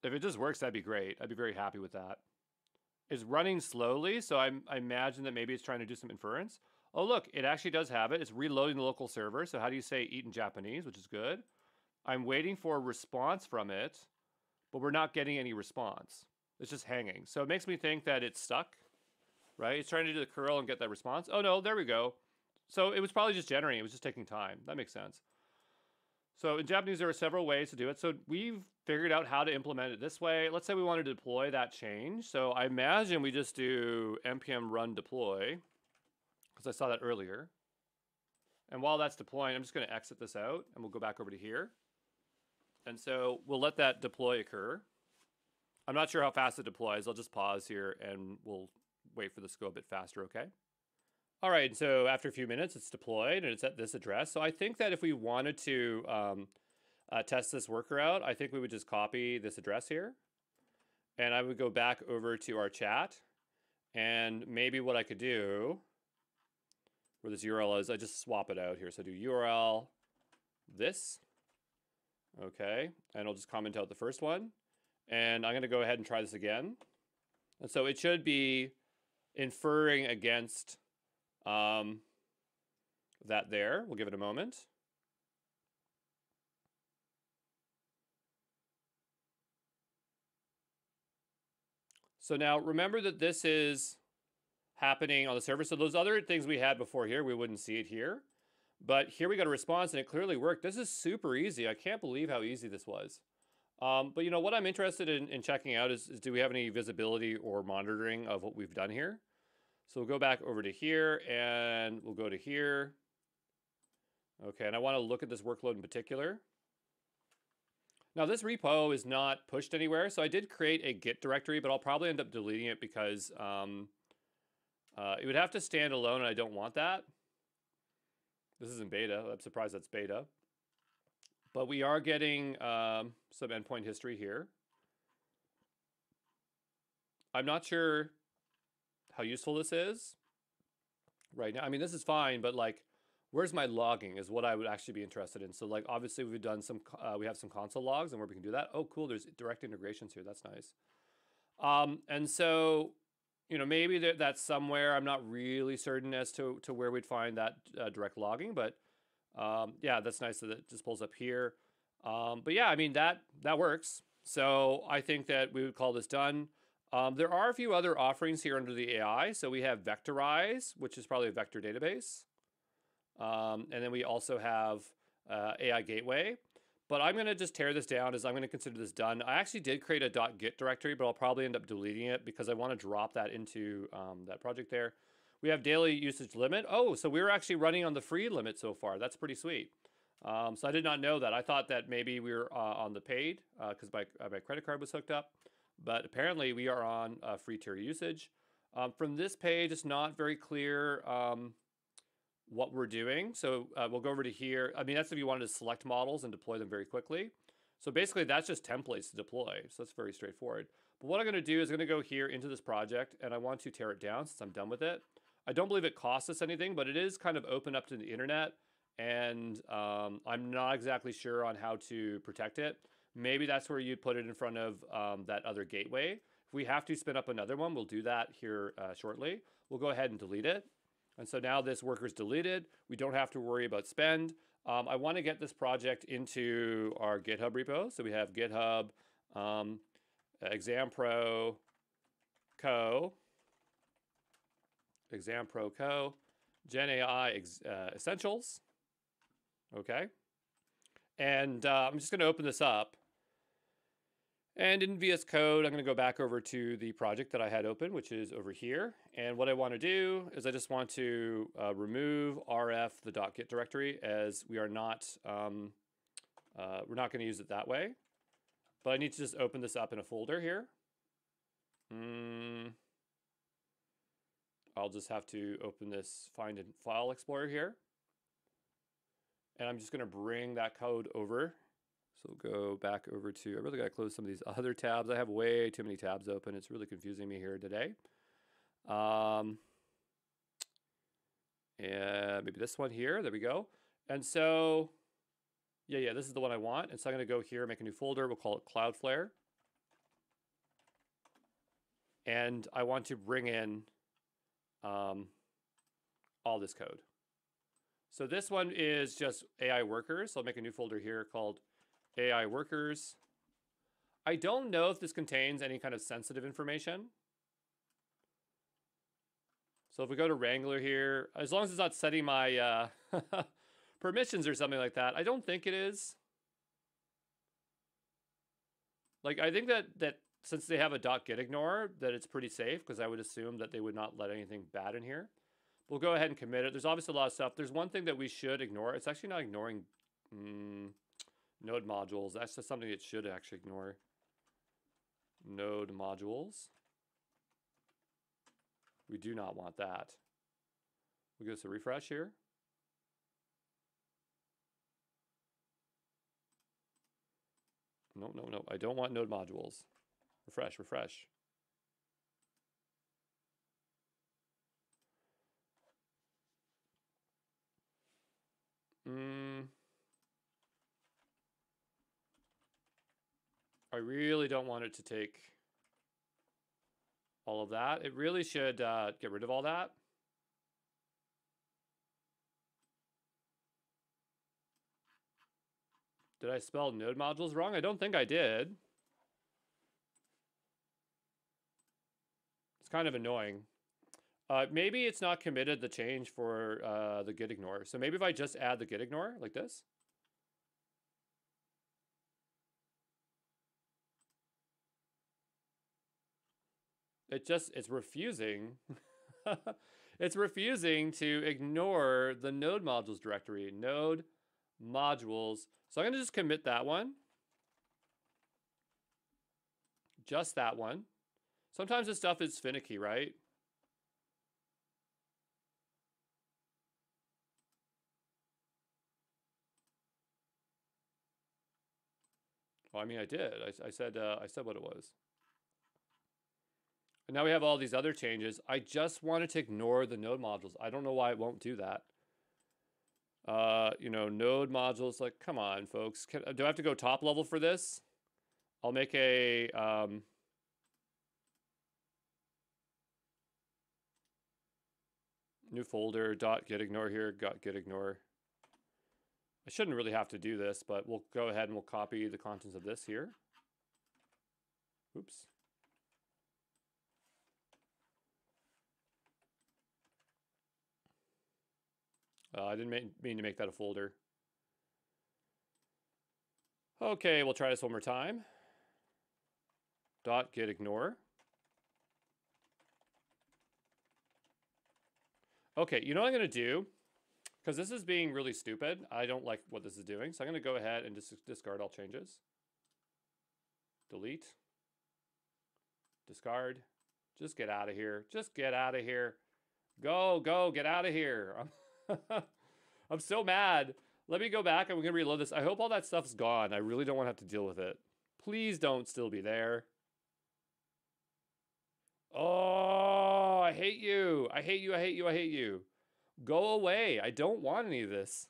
If it just works, that'd be great. I'd be very happy with that. is running slowly. So I imagine that maybe it's trying to do some inference. Oh, look, it actually does have it. It's reloading the local server. So how do you say eat in Japanese, which is good. I'm waiting for a response from it, but we're not getting any response. It's just hanging. So it makes me think that it's stuck, right? It's trying to do the curl and get that response. Oh, no, there we go. So it was probably just generating. It was just taking time. That makes sense. So in Japanese, there are several ways to do it. So we've figured out how to implement it this way. Let's say we want to deploy that change. So I imagine we just do npm run deploy, because I saw that earlier. And while that's deploying, I'm just going to exit this out, and we'll go back over to here. And so we'll let that deploy occur. I'm not sure how fast it deploys. I'll just pause here, and we'll wait for this to go a bit faster, okay? All right, so after a few minutes, it's deployed, and it's at this address. So I think that if we wanted to test this worker out, I think we would just copy this address here. And I would go back over to our chat. And maybe what I could do, where this URL is, I just swap it out here. So I do URL this. Okay, and I'll just comment out the first one. And I'm going to go ahead and try this again. And so it should be inferring against that there. We'll give it a moment. So now remember that this is happening on the server. So those other things we had before here, we wouldn't see it here. But here we got a response and it clearly worked. This is super easy. I can't believe how easy this was. But you know what I'm interested in checking out is do we have any visibility or monitoring of what we've done here? So we'll go back over to here and we'll go to here. Okay, and I want to look at this workload in particular. Now this repo is not pushed anywhere, so I did create a Git directory, but I'll probably end up deleting it because it would have to stand alone and I don't want that. This is in beta. I'm surprised that's beta. But we are getting some endpoint history here. I'm not sure how useful this is right now. I mean, this is fine, but like, where's my logging is what I would actually be interested in. So like, obviously we've done some, we have some console logs and where we can do that. Oh, cool. There's direct integrations here. That's nice. And so, you know, maybe that's somewhere. I'm not really certain as to where we'd find that direct logging, but yeah, that's nice that it just pulls up here. But yeah, I mean, that works. So I think that we would call this done. There are a few other offerings here under the AI. So we have Vectorize, which is probably a vector database. And then we also have AI Gateway. But I'm going to just tear this down as I'm going to consider this done. I actually did create a .git directory, but I'll probably end up deleting it because I want to drop that into that project there. We have daily usage limit. Oh, so we were actually running on the free limit so far. That's pretty sweet. So I did not know that. I thought that maybe we were on the paid because my credit card was hooked up. But apparently we are on free tier usage. From this page, it's not very clear what we're doing. So we'll go over to here. I mean, that's if you wanted to select models and deploy them very quickly. So basically that's just templates to deploy. So that's very straightforward. But what I'm going to do is I'm going to go here into this project and I want to tear it down since I'm done with it. I don't believe it costs us anything, but it is kind of open up to the internet. And I'm not exactly sure on how to protect it. Maybe that's where you'd put it in front of that other gateway. If we have to spin up another one, we'll do that here shortly. We'll go ahead and delete it. And so now this worker's deleted. We don't have to worry about spend. I want to get this project into our GitHub repo. So we have GitHub, ExamPro Co, ExamPro Co, GenAI Essentials. Okay. And I'm just going to open this up. And in VS Code, I'm going to go back over to the project that I had open, which is over here. And what I want to do is I just want to remove rf the .git directory as we are not, we're not going to use it that way. But I need to just open this up in a folder here. I'll just have to open this Find in File Explorer here. And I'm just going to bring that code over. So we'll go back over to, I really got to close some of these other tabs. I have way too many tabs open. It's really confusing me here today. And maybe this one here. There we go. And so, yeah, this is the one I want. And so I'm going to go here, make a new folder. We'll call it Cloudflare. and I want to bring in all this code. So this one is just AI workers. So I'll make a new folder here called AI workers. I don't know if this contains any kind of sensitive information. So if we go to Wrangler here, as long as it's not setting my permissions or something like that, I don't think it is. Like, I think that since they have a .gitignore, that it's pretty safe, because I would assume that they would not let anything bad in here. We'll go ahead and commit it. There's obviously a lot of stuff. There's one thing that we should ignore. It's actually not ignoring node modules. That's just something it should actually ignore. Node modules. We do not want that. We go to refresh here. No, no, no. I don't want node modules. Refresh, refresh. I really don't want it to take all of that. It really should get rid of all that. Did I spell node modules wrong? I don't think I did. It's kind of annoying. Maybe it's not committed the change for the gitignore. So maybe if I just add the gitignore like this. It's refusing. It's refusing to ignore the node modules directory. Node modules. So I'm going to just commit that one. Just that one. Sometimes this stuff is finicky, right? Well, I mean, I did. I said what it was. And now we have all these other changes. I just wanted to ignore the node modules. I don't know why it won't do that. You know, node modules, like, come on, folks. Do I have to go top level for this? I'll make a new folder, .gitignore here, .gitignore. I shouldn't really have to do this, but we'll go ahead and we'll copy the contents of this here. Oops. I didn't mean to make that a folder. Okay, we'll try this one more time. .gitignore. Okay, you know what I'm going to do? Because this is being really stupid. I don't like what this is doing. So I'm going to go ahead and just discard all changes. Delete. Discard. Just get out of here. Just get out of here. Go, get out of here. I'm so mad. Let me go back and we're going to reload this. I hope all that stuff's gone. I really don't want to have to deal with it. Please don't still be there. Oh, I hate you. I hate you. I hate you. I hate you. Go away. I don't want any of this.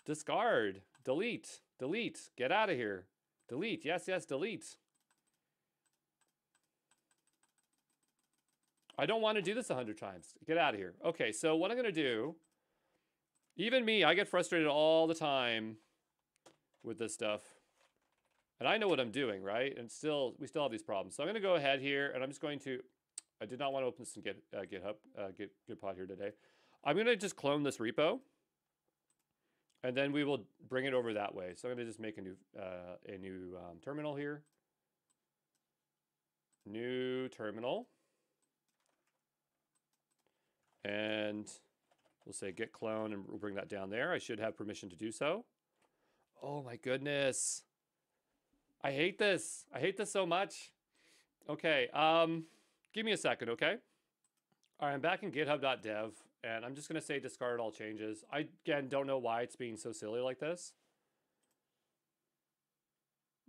Discard. Delete. Delete. Get out of here. Delete. Yes, yes, delete. I don't want to do this 100 times. Get out of here. Okay, so what I'm going to do, even me, I get frustrated all the time with this stuff. And I know what I'm doing, right? And we still have these problems. So I'm going to go ahead here, and I'm just going to, I did not want to open this in GitHub here today. I'm going to just clone this repo, and then we will bring it over that way. So I'm going to just make a new terminal here. New terminal. And we'll say git clone, and we'll bring that down there. I should have permission to do so. Oh my goodness. I hate this. I hate this so much. Okay, give me a second, okay? All right, I'm back in github.dev, and I'm just going to say discard all changes. I, again, don't know why it's being so silly like this.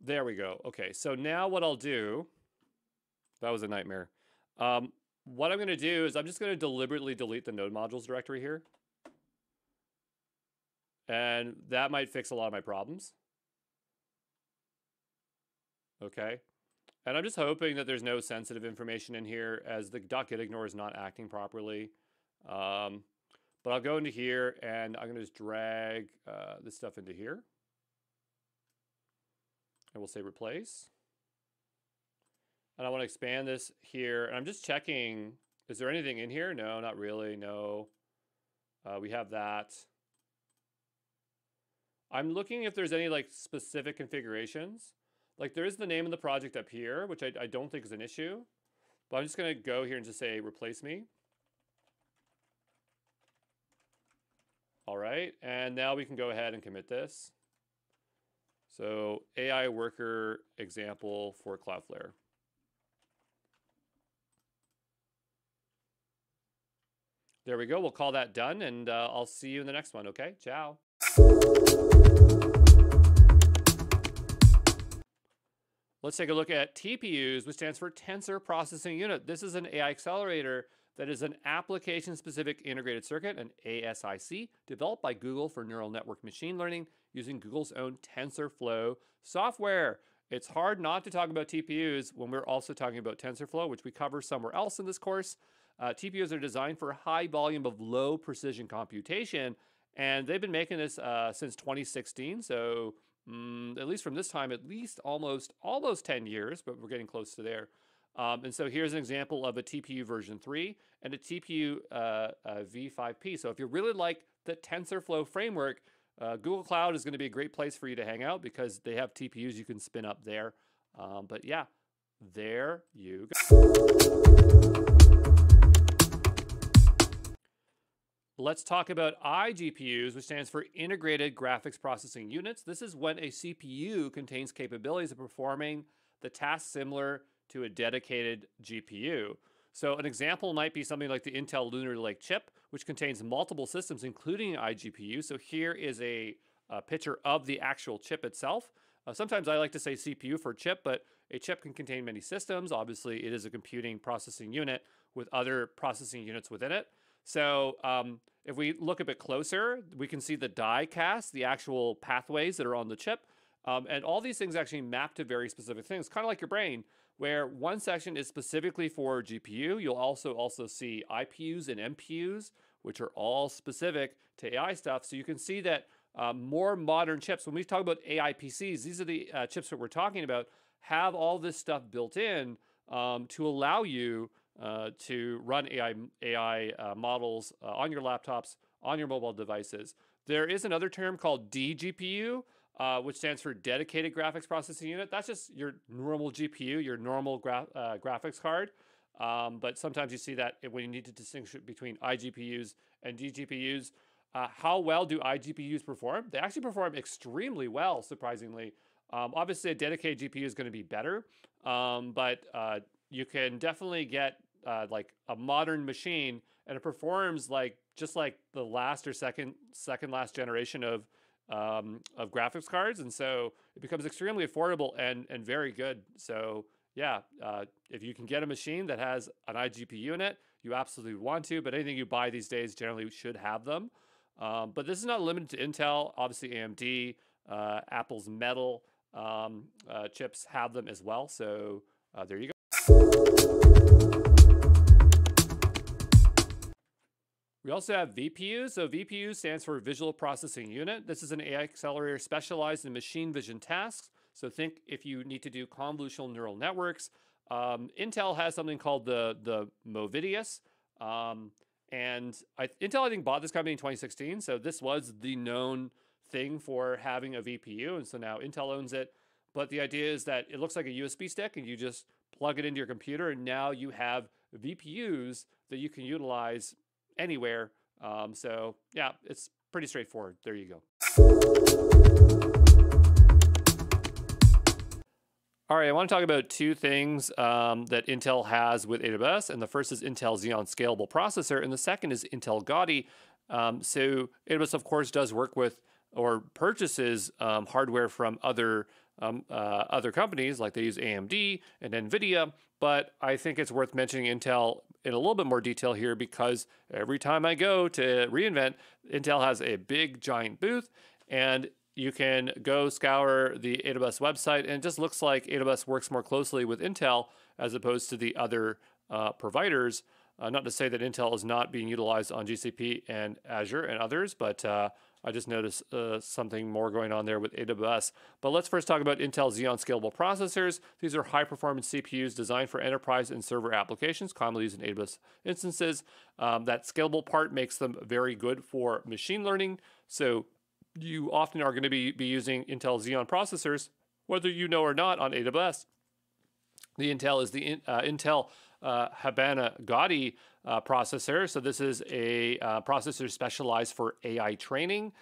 There we go. Okay, so now what I'll do, that was a nightmare. What I'm going to do is I'm just going to deliberately delete the node modules directory here. And that might fix a lot of my problems. Okay. And I'm just hoping that there's no sensitive information in here, as the .getignore is not acting properly. But I'll go into here and I'm going to just drag this stuff into here. And we'll say replace. And I want to expand this here. And I'm just checking, is there anything in here? No, not really. No. We have that. I'm looking if there's any like specific configurations. Like there is the name of the project up here, which I don't think is an issue. But I'm just going to go here and just say replace me. All right, and now we can go ahead and commit this. So AI worker example for Cloudflare. There we go. We'll call that done, and I'll see you in the next one. Okay, ciao. Let's take a look at TPUs, which stands for Tensor Processing Unit. This is an AI accelerator that is an application-specific integrated circuit, an ASIC, developed by Google for neural network machine learning using Google's own TensorFlow software. It's hard not to talk about TPUs when we're also talking about TensorFlow, which we cover somewhere else in this course. TPUs are designed for high volume of low precision computation, and they've been making this since 2016. So at least from this time, at least almost 10 years, but we're getting close to there. And so here's an example of a TPU version 3 and a TPU v5p. So if you really like the TensorFlow framework, Google Cloud is going to be a great place for you to hang out because they have TPUs you can spin up there. But yeah, there you go. Let's talk about iGPUs, which stands for Integrated Graphics Processing Units. This is when a CPU contains capabilities of performing the tasks similar to a dedicated GPU. So an example might be something like the Intel Lunar Lake chip, which contains multiple systems, including iGPU. So here is a picture of the actual chip itself. Sometimes I like to say CPU for chip, but a chip can contain many systems. Obviously, it is a computing processing unit with other processing units within it. So if we look a bit closer, we can see the die cast, the actual pathways that are on the chip. And all these things actually map to very specific things, kind of like your brain, where one section is specifically for GPU. You'll also see IPUs and MPUs, which are all specific to AI stuff. So you can see that more modern chips, when we talk about AI PCs, these are the chips that we're talking about, have all this stuff built in to allow you to run AI models on your laptops, on your mobile devices. There is another term called DGPU, which stands for Dedicated Graphics Processing Unit. That's just your normal GPU, your normal graphics card. But sometimes you see that when you need to distinguish between iGPUs and DGPUs. How well do iGPUs perform? They actually perform extremely well, surprisingly. Obviously, a dedicated GPU is going to be better, but you can definitely get like a modern machine, and it performs just like the last or second last generation of graphics cards, and so it becomes extremely affordable and very good. So yeah, if you can get a machine that has an iGPU in it, you absolutely want to. But anything you buy these days generally should have them. But this is not limited to Intel. Obviously, AMD, Apple's Metal chips have them as well. So there you go. We also have VPUs. So VPU stands for Visual Processing Unit. This is an AI accelerator specialized in machine vision tasks. So think if you need to do convolutional neural networks. Intel has something called the Movidius. And Intel, I think, bought this company in 2016. So this was the known thing for having a VPU. And so now Intel owns it. But the idea is that it looks like a USB stick and you just plug it into your computer. And now you have VPUs that you can utilize anywhere. So yeah, it's pretty straightforward. There you go. All right, I want to talk about two things that Intel has with AWS, and the first is Intel Xeon Scalable Processor, and the second is Intel Gaudi. So AWS, of course, does work with or purchases hardware from other companies, like they use AMD and NVIDIA, but I think it's worth mentioning Intel in a little bit more detail here because every time I go to reInvent, Intel has a big, giant booth, and you can go scour the AWS website, and it just looks like AWS works more closely with Intel as opposed to the other providers. Not to say that Intel is not being utilized on GCP and Azure and others, but I just noticed something more going on there with AWS. But let's first talk about Intel Xeon Scalable processors. These are high-performance CPUs designed for enterprise and server applications, commonly used in AWS instances. That scalable part makes them very good for machine learning. So you often are going to be using Intel Xeon processors, whether you know or not, on AWS. The Intel is the Intel Habana Gaudi processor. So this is a processor specialized for AI training.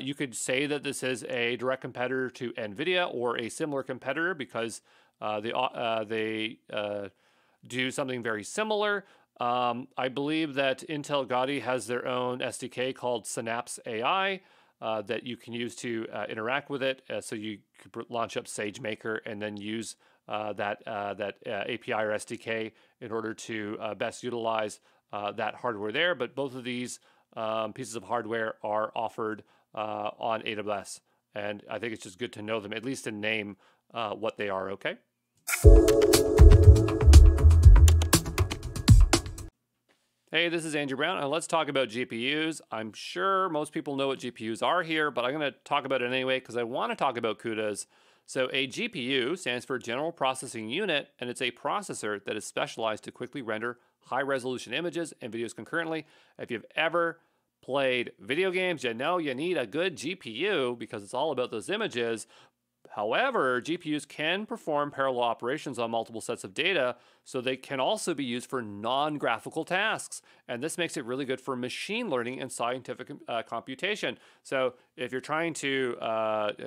You could say that this is a direct competitor to NVIDIA or a similar competitor because they do something very similar. I believe that Intel Gaudi has their own SDK called Synapse AI that you can use to interact with it. So you could launch up SageMaker and then use that API or SDK in order to best utilize that hardware there. But both of these pieces of hardware are offered on AWS. And I think it's just good to know them, at least in name, what they are, okay? Hey, this is Andrew Brown, and let's talk about GPUs. I'm sure most people know what GPUs are here, but I'm going to talk about it anyway because I want to talk about CUDAs. So a GPU stands for General Processing Unit, and it's a processor that is specialized to quickly render high-resolution images and videos concurrently. If you've ever played video games, you know you need a good GPU because it's all about those images. However, GPUs can perform parallel operations on multiple sets of data, so they can also be used for non-graphical tasks. And this makes it really good for machine learning and scientific computation. So if you're trying to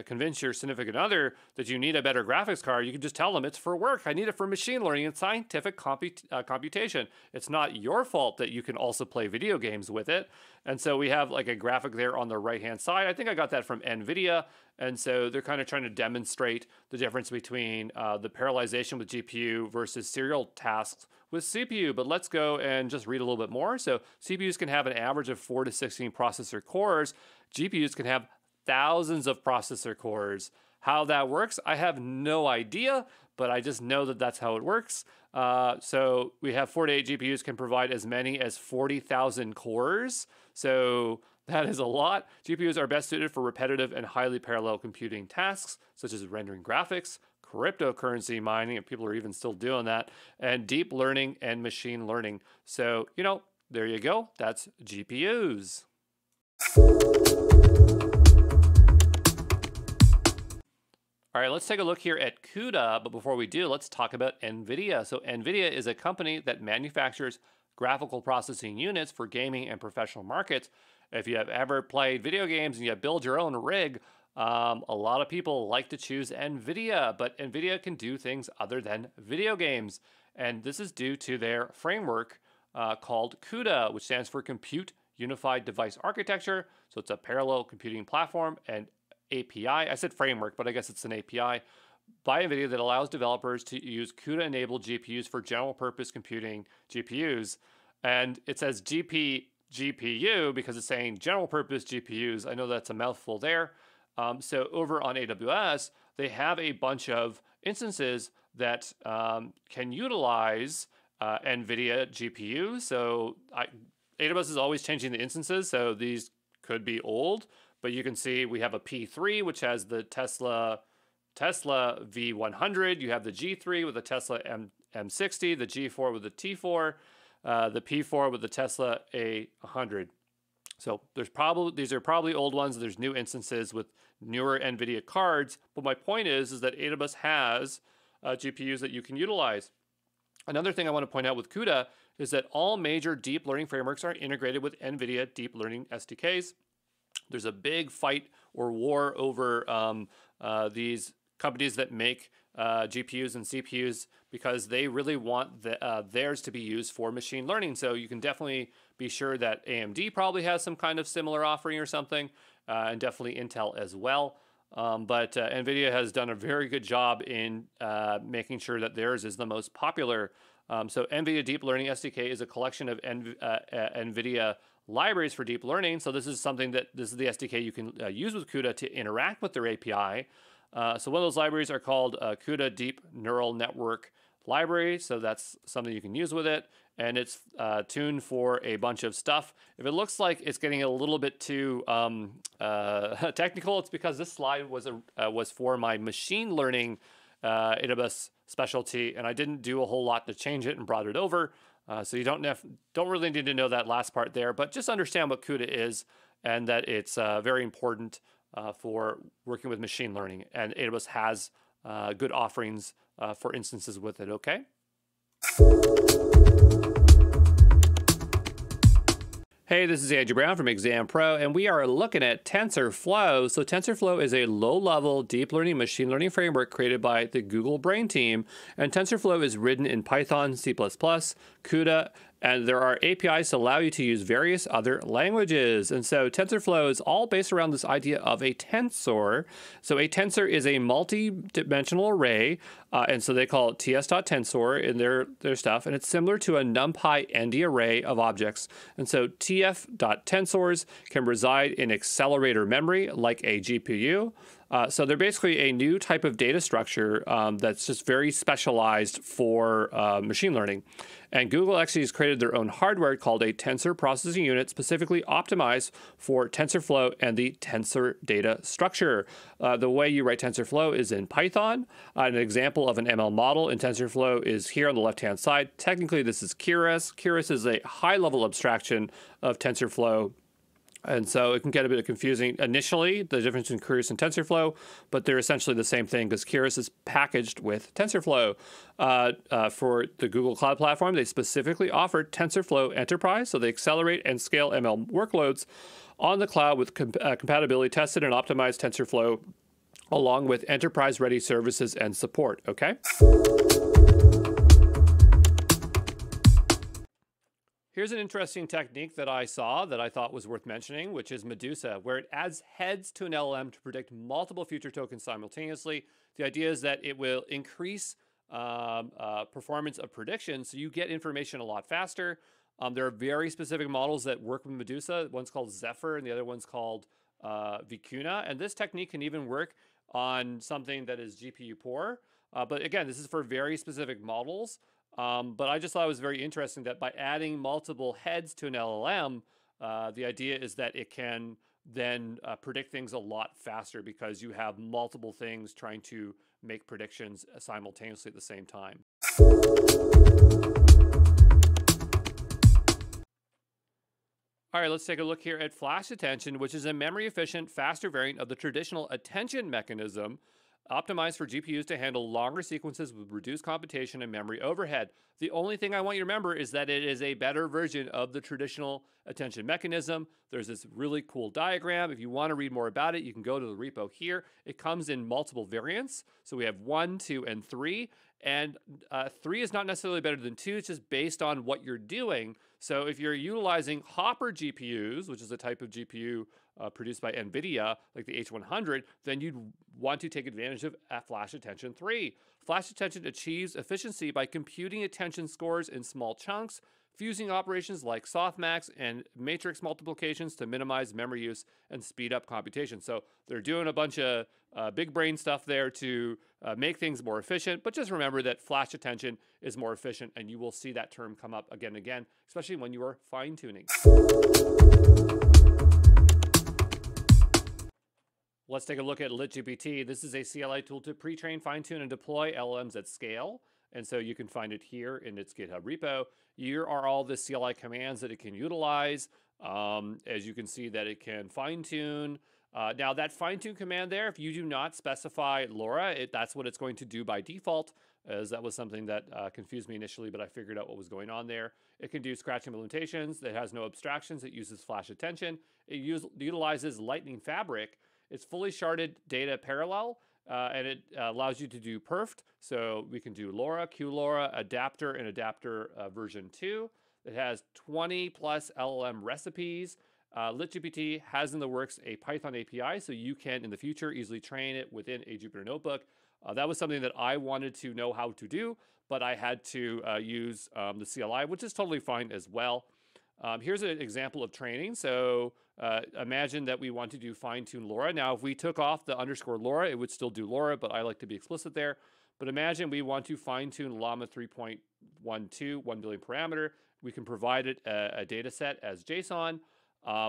convince your significant other that you need a better graphics card, you can just tell them it's for work. I need it for machine learning and scientific computation. It's not your fault that you can also play video games with it. And so we have like a graphic there on the right-hand side. I think I got that from NVIDIA. And so they're kind of trying to demonstrate the difference between the parallelization with GPU versus serial tasks with CPU. But let's go and just read a little bit more. So CPUs can have an average of 4 to 16 processor cores. GPUs can have thousands of processor cores. How that works, I have no idea, but I just know that that's how it works. So we have 4 to 8 GPUs can provide as many as 40,000 cores. So that is a lot. GPUs are best suited for repetitive and highly parallel computing tasks, such as rendering graphics, cryptocurrency mining, and people are even still doing that, and deep learning and machine learning. So, you know, there you go. That's GPUs. All right, let's take a look here at CUDA, but before we do, let's talk about NVIDIA. So NVIDIA is a company that manufactures graphical processing units for gaming and professional markets. If you have ever played video games and you build your own rig, a lot of people like to choose NVIDIA, but NVIDIA can do things other than video games. And this is due to their framework called CUDA, which stands for Compute Unified Device Architecture. So it's a parallel computing platform and API. I said framework, but I guess it's an API by NVIDIA that allows developers to use CUDA-enabled GPUs for general-purpose computing GPUs. And it says GPU because it's saying general-purpose GPUs. I know that's a mouthful there. So over on AWS, they have a bunch of instances that can utilize NVIDIA GPUs. So AWS is always changing the instances, so these could be old. But you can see we have a P3, which has the Tesla V100. You have the G3 with the Tesla M60, the G4 with the T4, the P4 with the Tesla A100. So these are probably old ones. There's new instances with newer NVIDIA cards. But my point is that AWS has GPUs that you can utilize. Another thing I want to point out with CUDA is that all major deep learning frameworks are integrated with NVIDIA deep learning SDKs. There's a big fight or war over these companies that make GPUs and CPUs because they really want theirs to be used for machine learning. So you can definitely be sure that AMD probably has some kind of similar offering or something, and definitely Intel as well. But NVIDIA has done a very good job in making sure that theirs is the most popular. So NVIDIA Deep Learning SDK is a collection of NVIDIA libraries for deep learning. So this is something that this is the SDK you can use with CUDA to interact with their API. So one of those libraries are called CUDA Deep Neural Network Library. So that's something you can use with it. And it's tuned for a bunch of stuff. If it looks like it's getting a little bit too technical, it's because this slide was for my machine learning AWS specialty, and I didn't do a whole lot to change it and brought it over. So you don't really need to know that last part there, but just understand what CUDA is and that it's very important for working with machine learning. And AWS has good offerings for instances with it, okay? Hey, this is Andrew Brown from Exam Pro, and we are looking at TensorFlow. So TensorFlow is a low-level deep learning machine learning framework created by the Google Brain team. And TensorFlow is written in Python, C++, CUDA, and there are APIs to allow you to use various other languages. And so TensorFlow is all based around this idea of a tensor. So a tensor is a multi-dimensional array, and so they call it ts.tensor in their stuff, and it's similar to a NumPy ND array of objects. And so tf.tensors can reside in accelerator memory like a GPU. So they're basically a new type of data structure that's just very specialized for machine learning. And Google actually has created their own hardware called a tensor processing unit specifically optimized for TensorFlow and the tensor data structure. The way you write TensorFlow is in Python. An example of an ML model in TensorFlow is here on the left-hand side. Technically, this is Keras. Keras is a high-level abstraction of TensorFlow. And so it can get a bit confusing initially, the difference between Keras and TensorFlow, but they're essentially the same thing because Keras is packaged with TensorFlow. For the Google Cloud Platform, they specifically offered TensorFlow Enterprise, so they accelerate and scale ML workloads on the cloud with compatibility tested and optimized TensorFlow, along with enterprise-ready services and support, okay? Here's an interesting technique that I saw that I thought was worth mentioning, which is Medusa, where it adds heads to an LLM to predict multiple future tokens simultaneously. The idea is that it will increase performance of prediction, so you get information a lot faster. There are very specific models that work with Medusa. One's called Zephyr, and the other one's called Vicuna. And this technique can even work on something that is GPU poor. But again, this is for very specific models. But I just thought it was very interesting that by adding multiple heads to an LLM, the idea is that it can then predict things a lot faster because you have multiple things trying to make predictions simultaneously at the same time. All right, let's take a look here at flash attention, which is a memory-efficient, faster variant of the traditional attention mechanism, optimized for GPUs to handle longer sequences with reduced computation and memory overhead. The only thing I want you to remember is that it is a better version of the traditional attention mechanism. There's this really cool diagram. If you want to read more about it, you can go to the repo here. It comes in multiple variants. So we have 1, 2, and 3. And 3 is not necessarily better than 2. It's just based on what you're doing. So if you're utilizing Hopper GPUs, which is a type of GPU produced by NVIDIA, like the H100, then you'd want to take advantage of Flash Attention 3. Flash Attention achieves efficiency by computing attention scores in small chunks, fusing operations like softmax and matrix multiplications to minimize memory use and speed up computation. So they're doing a bunch of big brain stuff there to make things more efficient, but just remember that flash attention is more efficient, and you will see that term come up again and again, especially when you are fine-tuning. Let's take a look at LitGPT. This is a CLI tool to pre-train, fine-tune, and deploy LLMs at scale. And so you can find it here in its GitHub repo. Here are all the CLI commands that it can utilize. As you can see that it can fine-tune. Now that fine-tune command there, if you do not specify LoRa, that's what it's going to do by default, as that was something that confused me initially, but I figured out what was going on there. It can do scratch implementations. It has no abstractions. It uses flash attention. It utilizes Lightning Fabric. It's fully sharded data parallel, and it allows you to do perfed. So we can do LoRa, QLoRa, adapter, and adapter version 2. It has 20 plus LLM recipes. LitGPT has in the works a Python API, so you can, in the future, easily train it within a Jupyter Notebook. That was something that I wanted to know how to do, but I had to use the CLI, which is totally fine as well. Here's an example of training. So imagine that we want to do fine-tune LoRa. Now, if we took off the underscore LoRa, it would still do LoRa, but I like to be explicit there. But imagine we want to fine-tune Llama 3.12, 1 billion parameter. We can provide it a data set as JSON.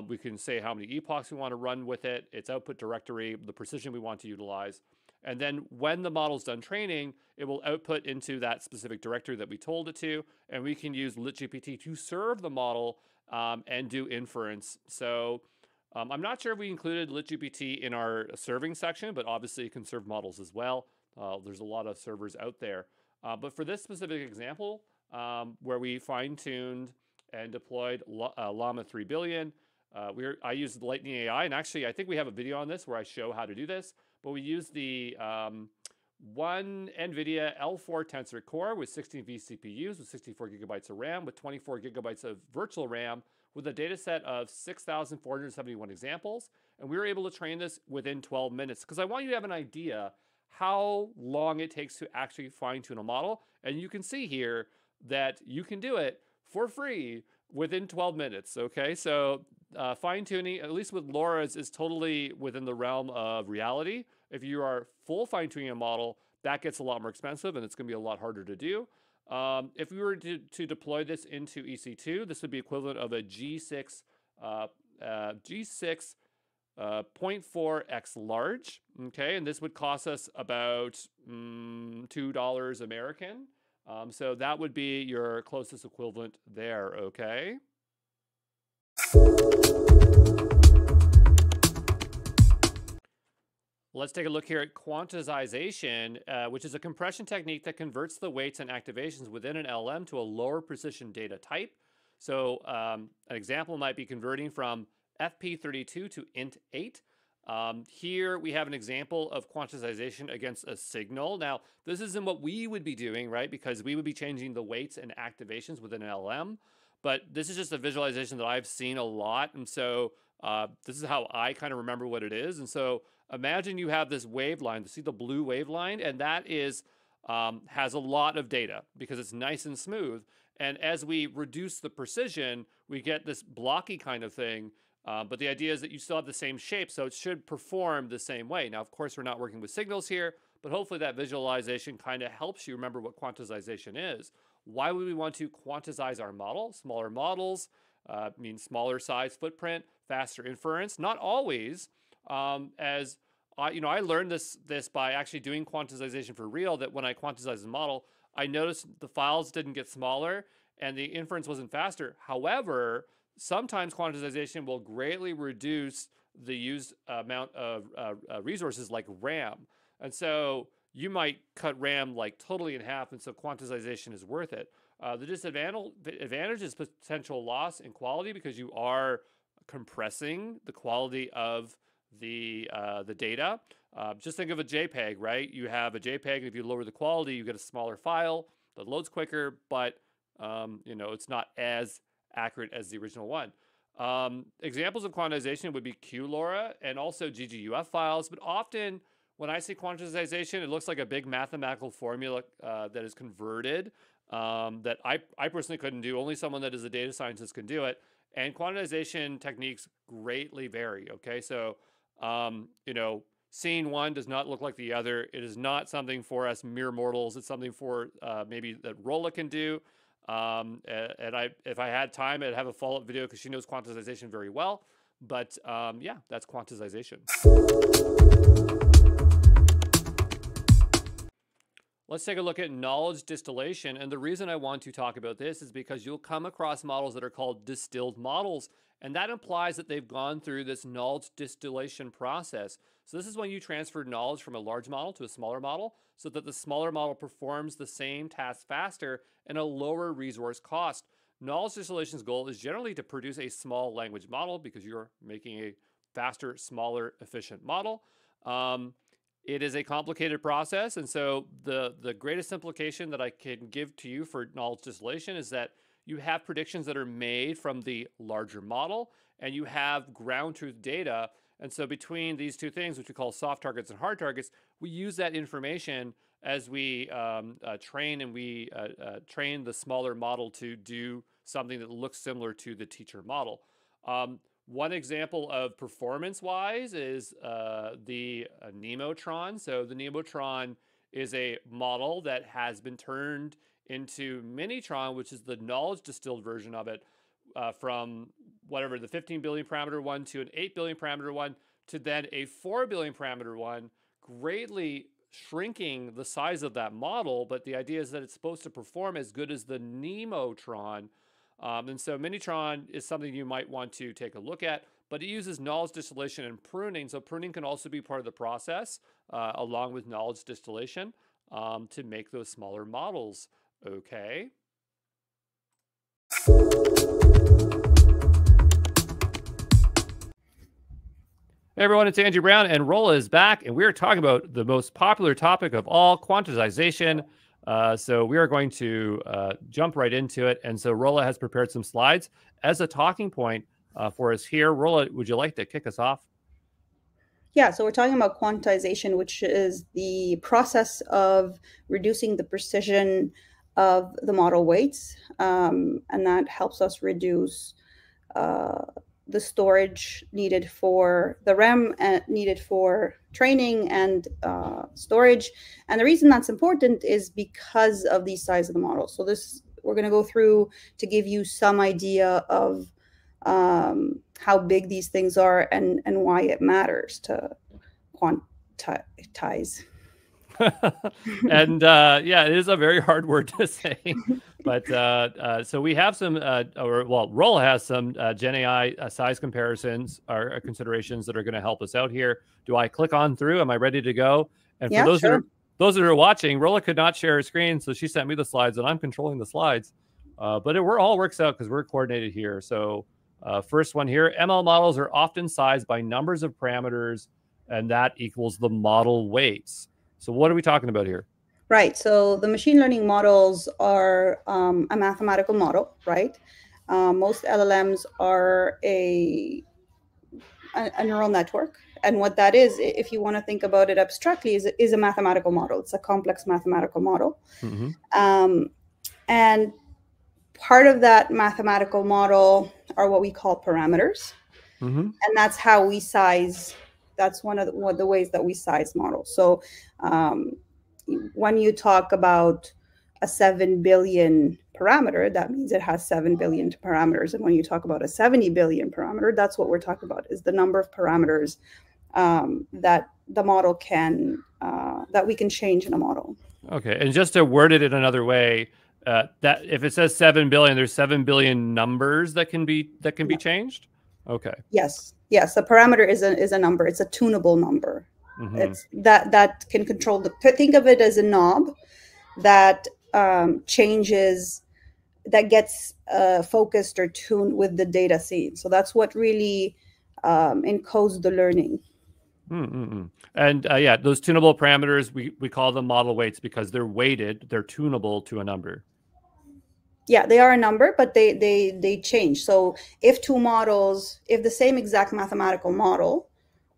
We can say how many epochs we want to run with it, its output directory, the precision we want to utilize. And then when the model's done training, it will output into that specific directory that we told it to, and we can use LitGPT to serve the model and do inference. So I'm not sure if we included LitGPT in our serving section, but obviously it can serve models as well. There's a lot of servers out there. But for this specific example, where we fine-tuned and deployed Llama 3 billion, I used Lightning AI, and actually I think we have a video on this where I show how to do this. But we used the one NVIDIA L4 Tensor Core with 16 vCPUs with 64 gigabytes of RAM with 24 gigabytes of virtual RAM with a data set of 6,471 examples. And we were able to train this within 12 minutes because I want you to have an idea how long it takes to actually fine-tune a model. And you can see here that you can do it for free within 12 minutes, okay? So fine-tuning, at least with LoRa, is totally within the realm of reality. If you are full fine-tuning a model, that gets a lot more expensive and it's going to be a lot harder to do. If we were to deploy this into EC2, this would be equivalent of a G6 0.4x large, okay? And this would cost us about $2 American. So that would be your closest equivalent there, okay? Let's take a look here at quantization, which is a compression technique that converts the weights and activations within an LLM to a lower precision data type. So an example might be converting from FP32 to int8. Here we have an example of quantization against a signal. Now, this isn't what we would be doing, right? Because we would be changing the weights and activations within an LLM. But this is just a visualization that I've seen a lot. And so this is how I kind of remember what it is. And so imagine you have this wave line. You see the blue wave line? And that is has a lot of data because it's nice and smooth. And as we reduce the precision, we get this blocky kind of thing. But the idea is that you still have the same shape, so it should perform the same way. Now, of course, we're not working with signals here, but hopefully that visualization kind of helps you remember what quantization is. Why would we want to quantize our model? Smaller models mean smaller size footprint, faster inference. Not always. As I learned this by actually doing quantization for real, that when I quantized the model, I noticed the files didn't get smaller and the inference wasn't faster. However, sometimes quantization will greatly reduce the used amount of resources like RAM. And so you might cut RAM like totally in half, and so quantization is worth it. The disadvantage is potential loss in quality because you are compressing the quality of the data. Just think of a JPEG, right? You have a JPEG, and if you lower the quality, you get a smaller file that loads quicker, but it's not as accurate as the original one. Examples of quantization would be QLoRa and also GGUF files, but often when I say quantization, it looks like a big mathematical formula that is converted that I personally couldn't do. Only someone that is a data scientist can do it. And quantization techniques greatly vary, okay? So, scene one does not look like the other. It is not something for us mere mortals. It's something for maybe that Rolla can do. If I had time, I'd have a follow-up video because she knows quantization very well. But yeah, that's quantization. Let's take a look at knowledge distillation. And the reason I want to talk about this is because you'll come across models that are called distilled models. And that implies that they've gone through this knowledge distillation process. So this is when you transfer knowledge from a large model to a smaller model so that the smaller model performs the same task faster and a lower resource cost. Knowledge distillation's goal is generally to produce a small language model because you're making a faster, smaller, efficient model. It is a complicated process, and so the greatest implication that I can give to you for knowledge distillation is that you have predictions that are made from the larger model, and you have ground truth data. And so between these two things, which we call soft targets and hard targets, we use that information as we train the smaller model to do something that looks similar to the teacher model. One example of performance-wise is the Nemotron. So the Nemotron is a model that has been turned into Minitron, which is the knowledge distilled version of it, from whatever, the 15 billion parameter one to an 8 billion parameter one to then a 4 billion parameter one, greatly shrinking the size of that model. But the idea is that it's supposed to perform as good as the Nemotron. And so Minitron is something you might want to take a look at, but it uses knowledge distillation and pruning. So pruning can also be part of the process, along with knowledge distillation, to make those smaller models. Okay. Hey everyone, it's Andrew Brown, and Rolla is back, and we're talking about the most popular topic of all, quantization. So we are going to jump right into it. And so Rolla has prepared some slides as a talking point for us here. Rolla, would you like to kick us off? Yeah, so we're talking about quantization, which is the process of reducing the precision of the model weights. And that helps us reduce the storage needed for the RAM needed for training and storage. And the reason that's important is because of the size of the model. So this, we're going to go through to give you some idea of how big these things are and why it matters to quantize. And yeah, it is a very hard word to say, but so we have some, Rolla has some GenAI size comparisons or considerations that are going to help us out here. Do I click on through? Am I ready to go? And for those that are watching, Rolla could not share her screen, so she sent me the slides, and I'm controlling the slides. But it all works out because we're coordinated here. So first one here, ML models are often sized by numbers of parameters, and that equals the model weights. So what are we talking about here? Right. So the machine learning models are a mathematical model, right? Most LLMs are a neural network. And what that is, if you want to think about it abstractly, is a mathematical model. It's a complex mathematical model. Mm-hmm. And part of that mathematical model are what we call parameters. Mm-hmm. And that's how we size. That's one of the ways that we size models. So when you talk about a 7 billion parameter, that means it has 7 billion parameters. And when you talk about a 70 billion parameter, that's what we're talking about, is the number of parameters that the model can, that we can change in a model. Okay. And just to word it in another way, that if it says 7 billion, there's 7 billion numbers that can be changed? Okay. Yes. Yes. A parameter is a number. It's a tunable number. Mm-hmm. It's that can control think of it as a knob that changes, that gets focused or tuned with the data scene. So that's what really encodes the learning. Mm-hmm. And yeah, those tunable parameters, we call them model weights because they're weighted, they're tunable to a number. Yeah, they are a number, but they change. So if two models, if the same exact mathematical model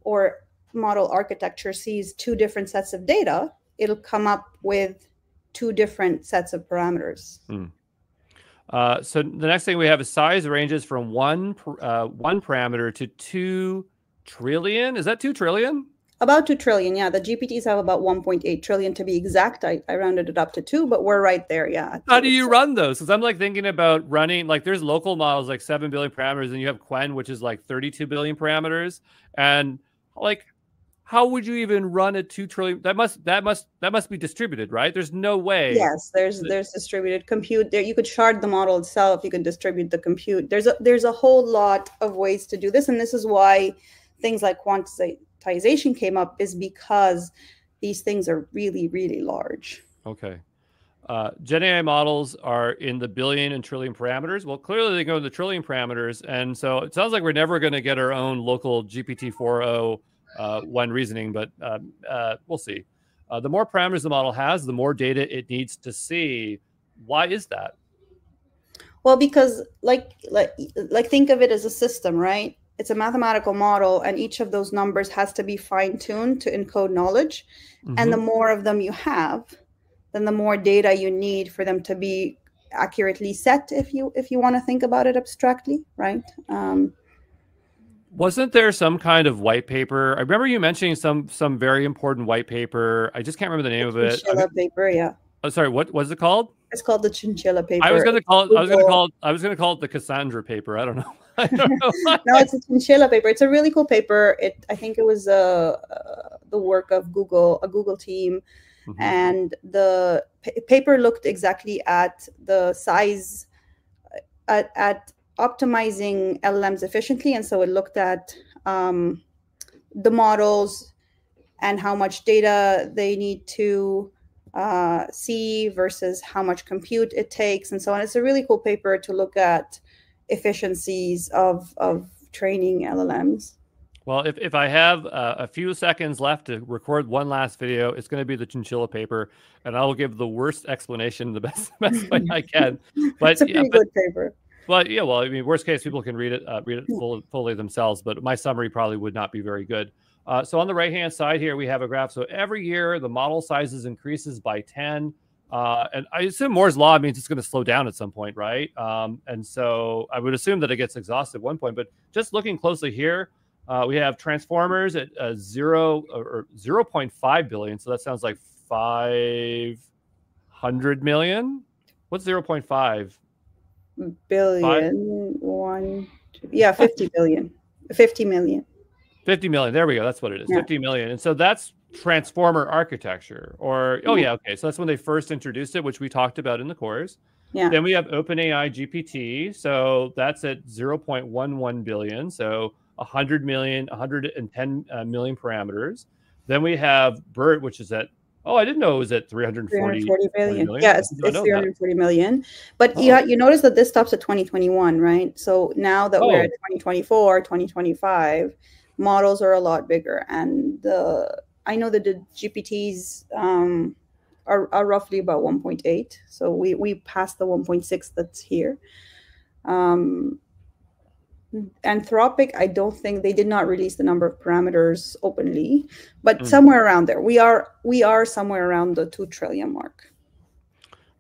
or model architecture sees two different sets of data, it'll come up with two different sets of parameters. So the next thing we have is size ranges from one parameter to 2 trillion. Is that 2 trillion? About 2 trillion, yeah. The GPTs have about 1.8 trillion to be exact. I rounded it up to 2, but we're right there, yeah. How do you run those? Because I'm like thinking about running, like there's local models like 7 billion parameters, and you have Quen, which is like 32 billion parameters. And like, how would you even run a 2 trillion? That must be distributed, right? There's no way. Yes, there's distributed compute. There, you could shard the model itself. You can distribute the compute. There's a whole lot of ways to do this, and this is why things like quantization came up, is because these things are really, really large. Okay. GenAI models are in the billion and trillion parameters. Well, clearly they go in the trillion parameters. And so it sounds like we're never going to get our own local GPT-4o one reasoning, but we'll see. The more parameters the model has, the more data it needs to see. Why is that? Well, because like think of it as a system, right? It's a mathematical model, and each of those numbers has to be fine-tuned to encode knowledge. Mm-hmm. And the more of them you have, then the more data you need for them to be accurately set, if you want to think about it abstractly, right? Wasn't there some kind of white paper? I remember you mentioning some very important white paper. I just can't remember the name of it. Chinchilla paper, yeah. Oh, sorry. What was it called? It's called the chinchilla paper. I was going to call it the Cassandra paper. I don't know. I don't know. No, it's a chinchilla paper. It's a really cool paper. I think it was the work of a Google team, and the paper looked exactly at the size at optimizing LLMs efficiently, and so it looked at the models and how much data they need to see versus how much compute it takes, and so on. It's a really cool paper to look at efficiencies of training LLMs. Well, if I have a few seconds left to record one last video, it's going to be the chinchilla paper, and I will give the worst explanation the best way I can. But it's a pretty good paper. Well, yeah. Well, I mean, worst case, people can read it fully themselves. But my summary probably would not be very good. So on the right-hand side here, we have a graph. So every year, the model sizes increases by 10. And I assume Moore's law means it's going to slow down at some point, right? And so I would assume that it gets exhausted at one point. But just looking closely here, we have transformers at 0.5 billion. So that sounds like 500 million. What's 0.5 billion? 50 billion. 50 million. 50 million. There we go. That's what it is. Yeah. 50 million. And so that's transformer architecture, or okay, so that's when they first introduced it, which we talked about in the course. Then we have OpenAI GPT, so that's at 0.11 billion, so 110 million parameters. Then we have BERT, which is at I didn't know it was at 340 billion. Yeah, it's 340 million. But you notice that this stops at 2021, right? So now that we're at 2024, 2025, models are a lot bigger, and I know that the GPTs are roughly about 1.8. So we passed the 1.6 that's here. Anthropic, I don't think they did not release the number of parameters openly, but somewhere around there. We are somewhere around the 2 trillion mark.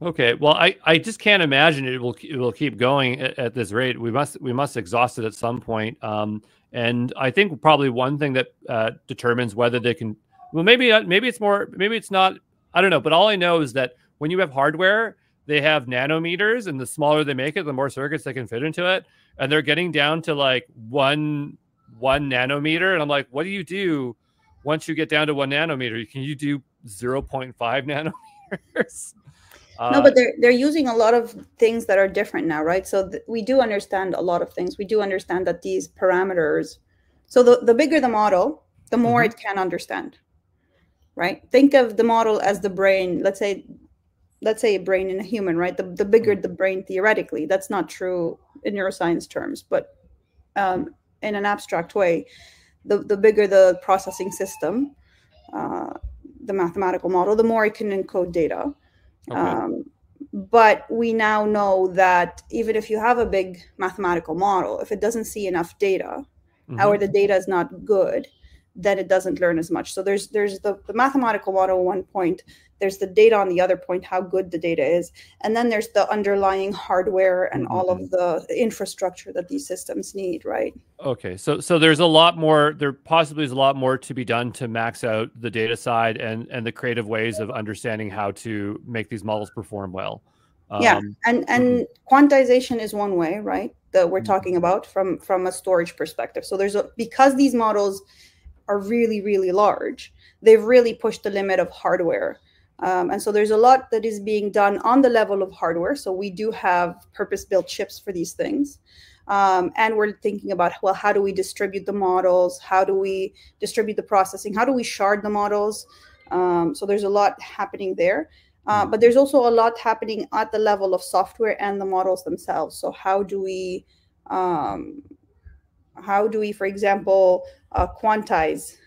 Okay, well, I just can't imagine it will keep going at this rate. We must exhaust it at some point. And I think probably one thing that determines whether they can. Well, maybe it's more. Maybe it's not. I don't know. But all I know is that when you have hardware, they have nanometers, and the smaller they make it, the more circuits they can fit into it. And they're getting down to like one nanometer. And I'm like, what do you do once you get down to 1 nanometer? Can you do 0.5 nanometers? No, but they're using a lot of things that are different now, right? So we do understand a lot of things. We do understand that these parameters. So the bigger the model, the more it can understand, right? Think of the model as the brain. Let's say a brain in a human, right? The bigger the brain theoretically. That's not true in neuroscience terms, but in an abstract way, the bigger the processing system, the mathematical model, the more it can encode data. Okay. But we now know that even if you have a big mathematical model, if it doesn't see enough data, or the data is not good, then it doesn't learn as much. So there's the mathematical model at one point, there's the data on the other point, how good the data is, and then there's the underlying hardware and all of the infrastructure that these systems need, right? Okay, so there's a lot more. There possibly is a lot more to be done to max out the data side and the creative ways of understanding how to make these models perform well. And quantization is one way, right, that we're talking about from a storage perspective. So because these models are really, really large, they've really pushed the limit of hardware. And so there's a lot that is being done on the level of hardware. So we do have purpose-built chips for these things. And we're thinking about, well, how do we distribute the models? How do we distribute the processing? How do we shard the models? So there's a lot happening there. But there's also a lot happening at the level of software and the models themselves. So how do we, for example, quantize,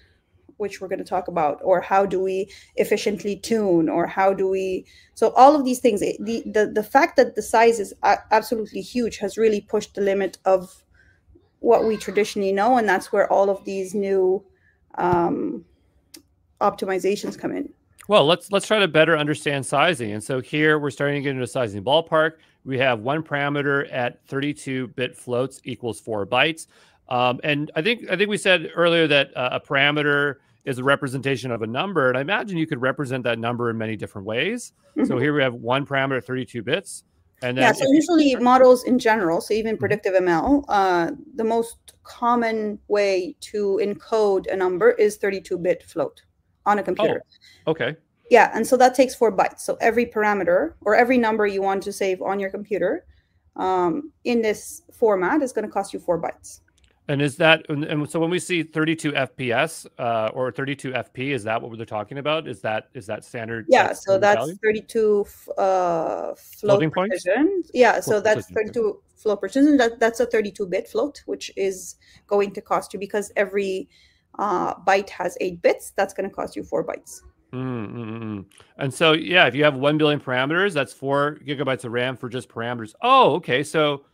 which we're going to talk about, or how do we efficiently tune, or how do we, so all of these things, the fact that the size is absolutely huge has really pushed the limit of what we traditionally know, and that's where all of these new optimizations come in. Well, let's try to better understand sizing. And so here we're starting to get into sizing ballpark. We have one parameter at 32-bit floats equals 4 bytes. And I think we said earlier that a parameter is a representation of a number, and I imagine you could represent that number in many different ways. So here we have one parameter at 32 bits. And then so usually models in general, so even predictive ML, the most common way to encode a number is 32-bit float on a computer. Oh, okay. Yeah, and so that takes 4 bytes. So every parameter or every number you want to save on your computer in this format is going to cost you 4 bytes. And is that, and so when we see 32 FPS or 32 FP, is that what we're talking about? Is that standard? Yeah, so that's value? 32 float precision. Yeah, so that's 32 float precision. That's a 32-bit float, which is going to cost you, because every byte has 8 bits. That's going to cost you 4 bytes. And so, yeah, if you have 1 billion parameters, that's 4 gigabytes of RAM for just parameters. Oh, okay. So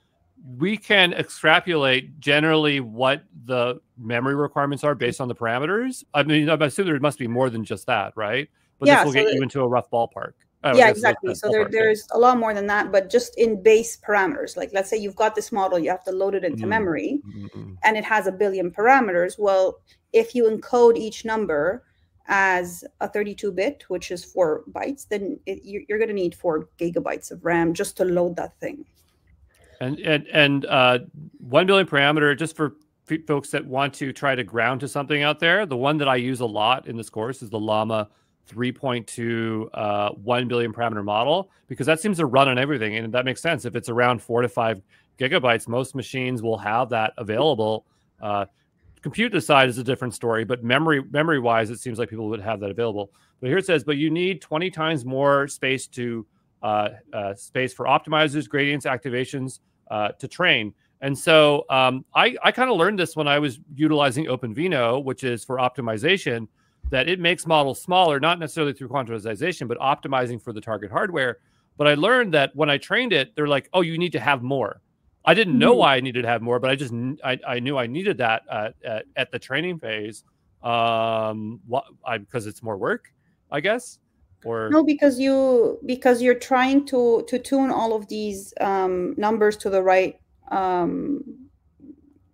we can extrapolate generally what the memory requirements are based on the parameters. I mean, I assume there must be more than just that, right? But this will get you into a rough ballpark. Yeah, exactly. So there's a lot more than that, but just in base parameters. Like, let's say you've got this model, you have to load it into memory, and it has 1 billion parameters. Well, if you encode each number as a 32-bit, which is 4 bytes, then you're going to need 4 gigabytes of RAM just to load that thing. And 1 billion parameter, just for folks that want to try to ground to something out there, the one that I use a lot in this course is the Llama 3.2 1 billion parameter model, because that seems to run on everything. And that makes sense. If it's around 4 to 5 gigabytes, most machines will have that available. Compute aside is a different story, but memory wise, it seems like people would have that available. But here it says, but you need 20 times more space to space for optimizers, gradients, activations to train. And so I kind of learned this when I was utilizing OpenVINO, which is for optimization, that it makes models smaller, not necessarily through quantization, but optimizing for the target hardware. But I learned that when I trained it, they're like, oh, you need to have more. I didn't know why I needed to have more, but I knew I needed that at the training phase because it's more work, I guess. Or no, because you're trying to tune all of these numbers to the right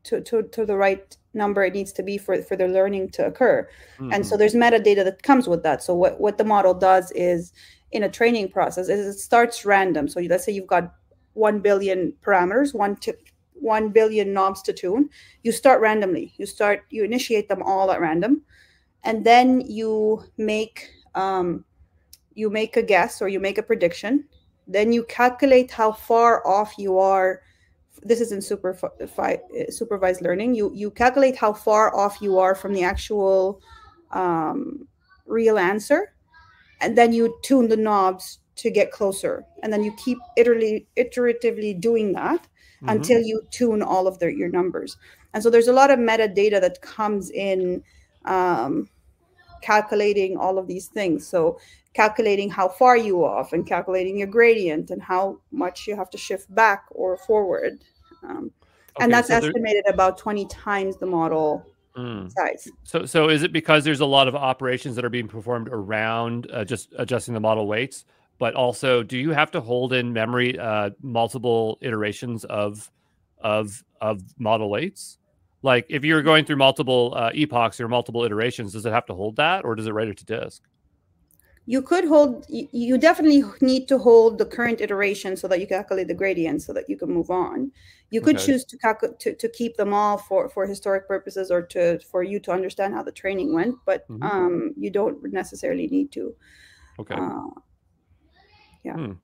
to the right number it needs to be for the learning to occur. And so there's metadata that comes with that. So what the model does is, in a training process, is it starts random. So let's say you've got 1 billion parameters, 1 billion knobs to tune. You start randomly. You initiate them all at random, and then you make a guess, or you make a prediction. Then you calculate how far off you are. This is in supervised learning. You calculate how far off you are from the actual real answer, and then you tune the knobs to get closer. And then you keep iteratively doing that until you tune all of your numbers. And so there's a lot of metadata that comes in calculating all of these things. So calculating how far you off, and calculating your gradient, and how much you have to shift back or forward. And that's estimated about 20 times the model size. So is it because there's a lot of operations that are being performed around just adjusting the model weights, but also do you have to hold in memory multiple iterations of model weights? Like if you're going through multiple epochs or multiple iterations, does it have to hold that, or does it write it to disk? You could hold, you definitely need to hold the current iteration so that you calculate the gradient so that you can move on. You could choose to keep them all for historic purposes, or for you to understand how the training went, but you don't necessarily need to. Okay. Yeah.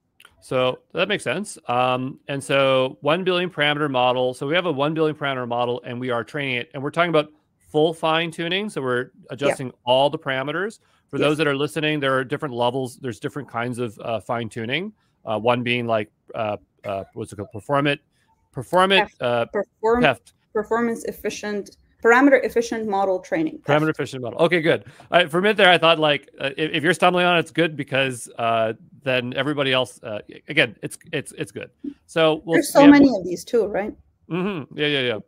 So that makes sense. And so 1 billion parameter model. So we have a 1 billion parameter model, and we are training it, and we're talking about full fine tuning. So we're adjusting all the parameters. For those that are listening, there are different levels. There's different kinds of fine tuning. One being like what's it called? Performance efficient, parameter efficient model training. Parameter efficient model. Okay, good. For a minute there, I thought like if you're stumbling on it, it's good, because then everybody else again, it's good. So there's so many of these too, right? Yeah.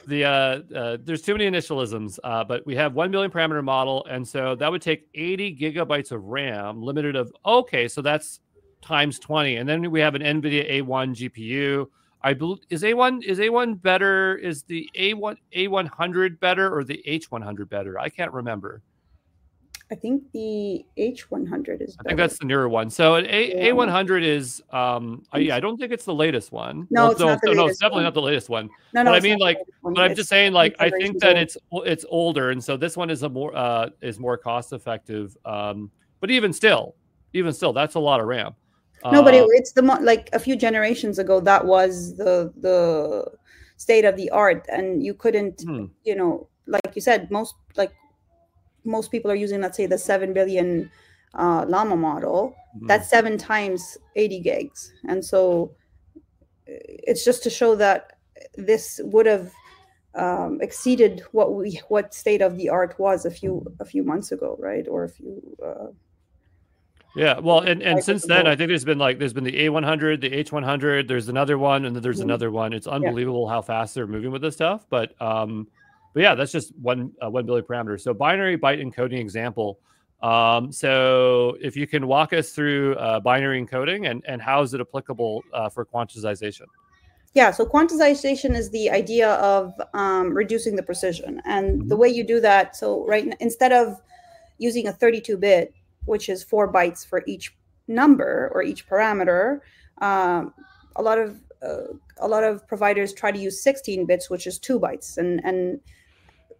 There's too many initialisms, but we have 1 billion parameter model, and so that would take 80 gigabytes of RAM, limited of, okay, so that's times 20, and then we have an NVIDIA A1 GPU. I believe is A1 better? Is the A100 better or the H100 better? I can't remember. I think the H100 is better. I think that's the newer one. So an A100 is, I don't think it's the latest one. No, it's not the latest it's definitely not the latest one. No, but I mean, like, but I'm just saying, like, I think that it's older, and so this one is more cost effective. But even still, that's a lot of RAM. No, but it's like a few generations ago, that was the state of the art, and you couldn't, you know, like you said, most people are using, let's say, the 7 billion llama model. That's 7 times 80 gigs, and so it's just to show that this would have exceeded what state of the art was a few months ago, right? Or a few. Yeah, well, and since then, I think there's been the A100, the H100. There's another one, and then there's another one. It's unbelievable how fast they're moving with this stuff, but yeah, that's just 1 billion parameters. So binary byte encoding example. So if you can walk us through binary encoding and how is it applicable for quantization? Yeah, so quantization is the idea of reducing the precision, and the way you do that. So instead of using a 32-bit, which is 4 bytes for each number or each parameter, a lot of providers try to use 16 bits, which is 2 bytes, and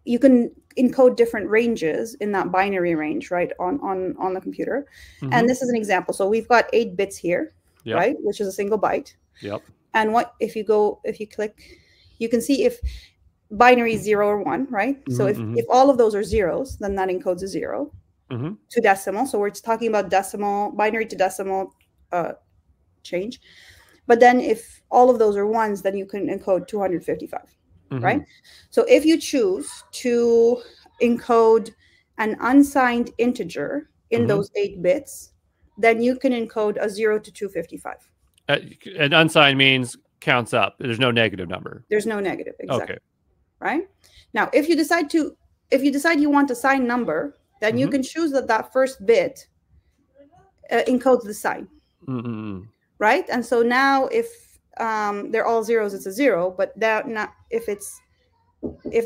you can encode different ranges in that binary range, right, on the computer. And this is an example. So we've got 8 bits here, right, which is a single byte. Yep. And if you click, you can see if binary is 0 or 1, right? So if all of those are zeros, then that encodes a 0 to decimal. So we're talking about decimal, binary to decimal change. But then if all of those are ones, then you can encode 255. Right? So if you choose to encode an unsigned integer in those 8 bits, then you can encode a 0 to 255. And unsigned means counts up. There's no negative number. There's no negative, exactly. Okay. Right? Now, if you decide you want a signed number, then you can choose that first bit encodes the sign. Right? And so now if they're all zeros, it's a 0, but if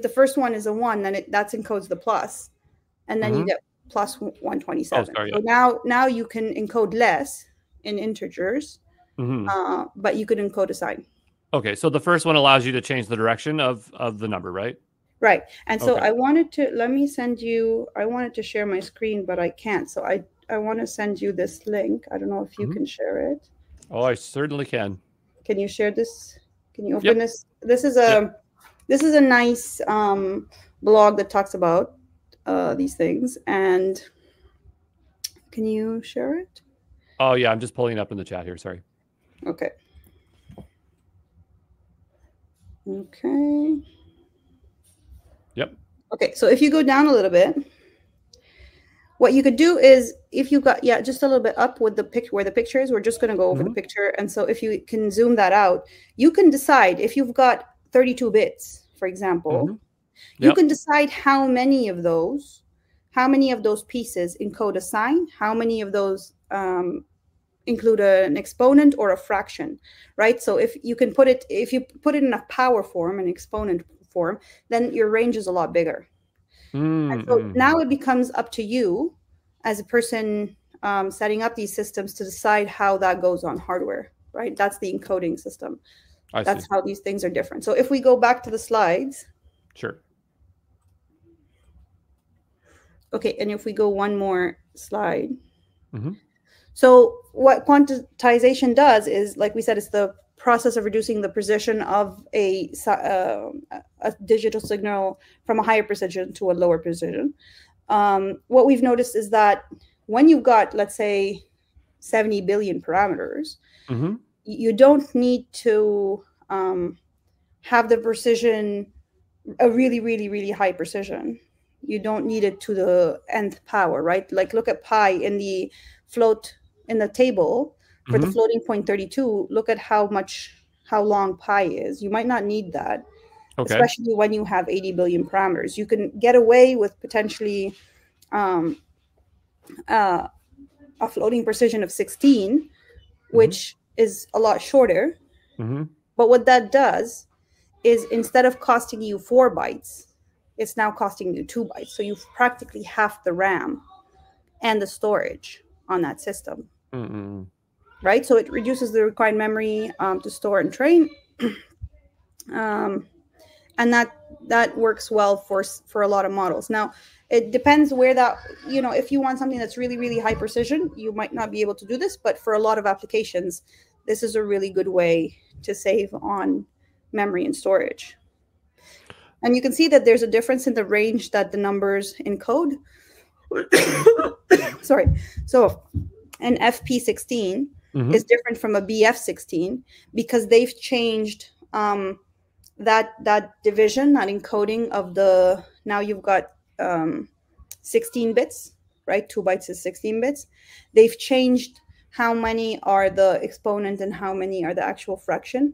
the first one is a 1, then that's encodes the plus, and then you get plus 127. Oh, sorry, so now you can encode less in integers, but you could encode a sign. Okay, so the first one allows you to change the direction of the number, right? Right. And so I wanted to share my screen, but I can't. So I want to send you this link. I don't know if you can share it. Oh, I certainly can. Can you share this? Can you open this? This is a nice blog that talks about these things. And can you share it? Oh yeah, I'm just pulling it up in the chat here. Sorry. Okay. Okay. Yep. Okay, so if you go down a little bit, what you could do is, if you got, just a little bit up with the picture, where the picture is, we're just going to go over the picture. And so if you can zoom that out, you can decide if you've got 32 bits, for example, you can decide how many of those pieces encode a sign, how many of those include an exponent or a fraction, right? So if you put it in a power form, an exponent form, then your range is a lot bigger. And so now it becomes up to you as a person setting up these systems to decide how that goes on hardware, right? That's the encoding system. That's how these things are different. So if we go back to the slides. Sure. Okay, and if we go one more slide. So what quantization does is, like we said, it's the process of reducing the precision of a digital signal from a higher precision to a lower precision. What we've noticed is that when you've got, let's say, 70 billion parameters, you don't need to have the precision, a really, really, really high precision. You don't need it to the nth power, right? Like, look at pi in the float in the table for the floating point 32. Look at how how long pi is. You might not need that, Okay. especially when you have 80 billion parameters. You can get away with potentially a floating precision of 16, which is a lot shorter. But what that does is instead of costing you 4 bytes, it's now costing you 2 bytes. So you've practically half the RAM and the storage on that system. Right? So it reduces the required memory to store and train. And that works well for a lot of models. Now, it depends where that, if you want something that's really, really high precision, you might not be able to do this. But for a lot of applications, this is a really good way to save on memory and storage. And you can see that there's a difference in the range that the numbers encode. Sorry. So an FP16 is different from a BF16 because they've changed that division, that encoding of the, now you've got 16 bits, right? 2 bytes is 16 bits. They've changed how many are the exponent and how many are the actual fraction.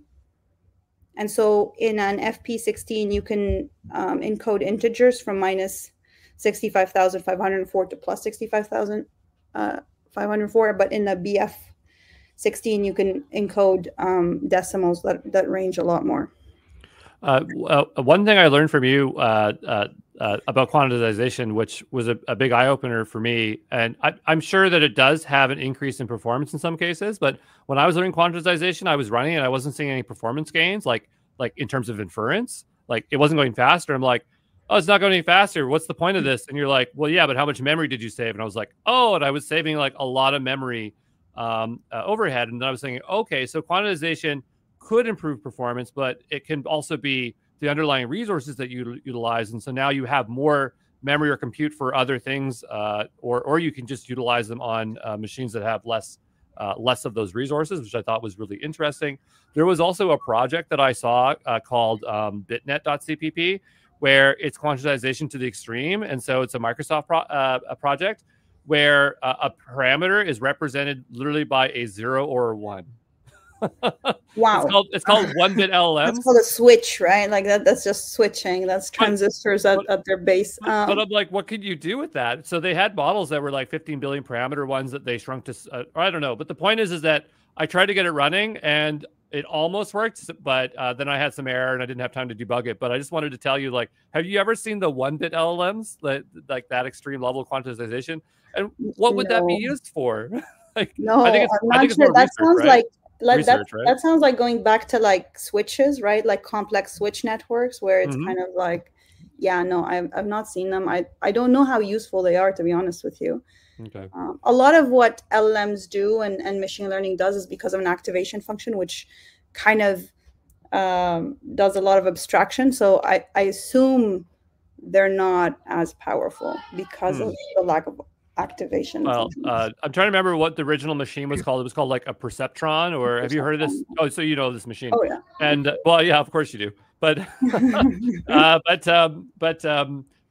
And so in an FP16, you can encode integers from minus 65,504 to plus 65,504. But in the BF16, you can encode decimals that range a lot more. One thing I learned from you about quantization, which was a big eye-opener for me, and I'm sure that it does have an increase in performance in some cases, but when I was learning quantization, I was running and I wasn't seeing any performance gains, like in terms of inference. Like, it wasn't going faster. I'm like, oh, it's not going any faster. What's the point of this? And you're like, well, yeah, but how much memory did you save? And I was like, oh, and I was saving like a lot of memory overhead. And then I was thinking, okay, so quantization could improve performance, but it can also be the underlying resources that you utilize. And so now you have more memory or compute for other things, or you can just utilize them on machines that have less of those resources, which I thought was really interesting. There was also a project that I saw called bitnet.cpp, where it's quantization to the extreme. And so it's a Microsoft project where a parameter is represented literally by a 0 or a 1. Wow. It's called 1-bit LLMs. That's called a switch, right? Like that's just switching. That's transistors at their base. But I'm like, what could you do with that? So they had models that were like 15 billion parameter ones that they shrunk to, I don't know. But the point is that I tried to get it running and it almost worked, but then I had some error and I didn't have time to debug it. But I just wanted to tell you, like, have you ever seen the 1-bit LLMs, like that extreme level of quantization? And what would that be used for? Like, no, I'm not sure. That sounds like research, right? That sounds like going back to like switches, right? Like complex switch networks where it's kind of like, yeah, no, I've not seen them. I don't know how useful they are, to be honest with you. Okay. A lot of what LLMs do and machine learning does is because of an activation function, which kind of does a lot of abstraction. So I assume they're not as powerful because of the lack of activation. Well, I'm trying to remember what the original machine was called. It was called like a perceptron, or have you heard of this? Oh, so you know this machine? Oh yeah. And well, yeah, of course you do. But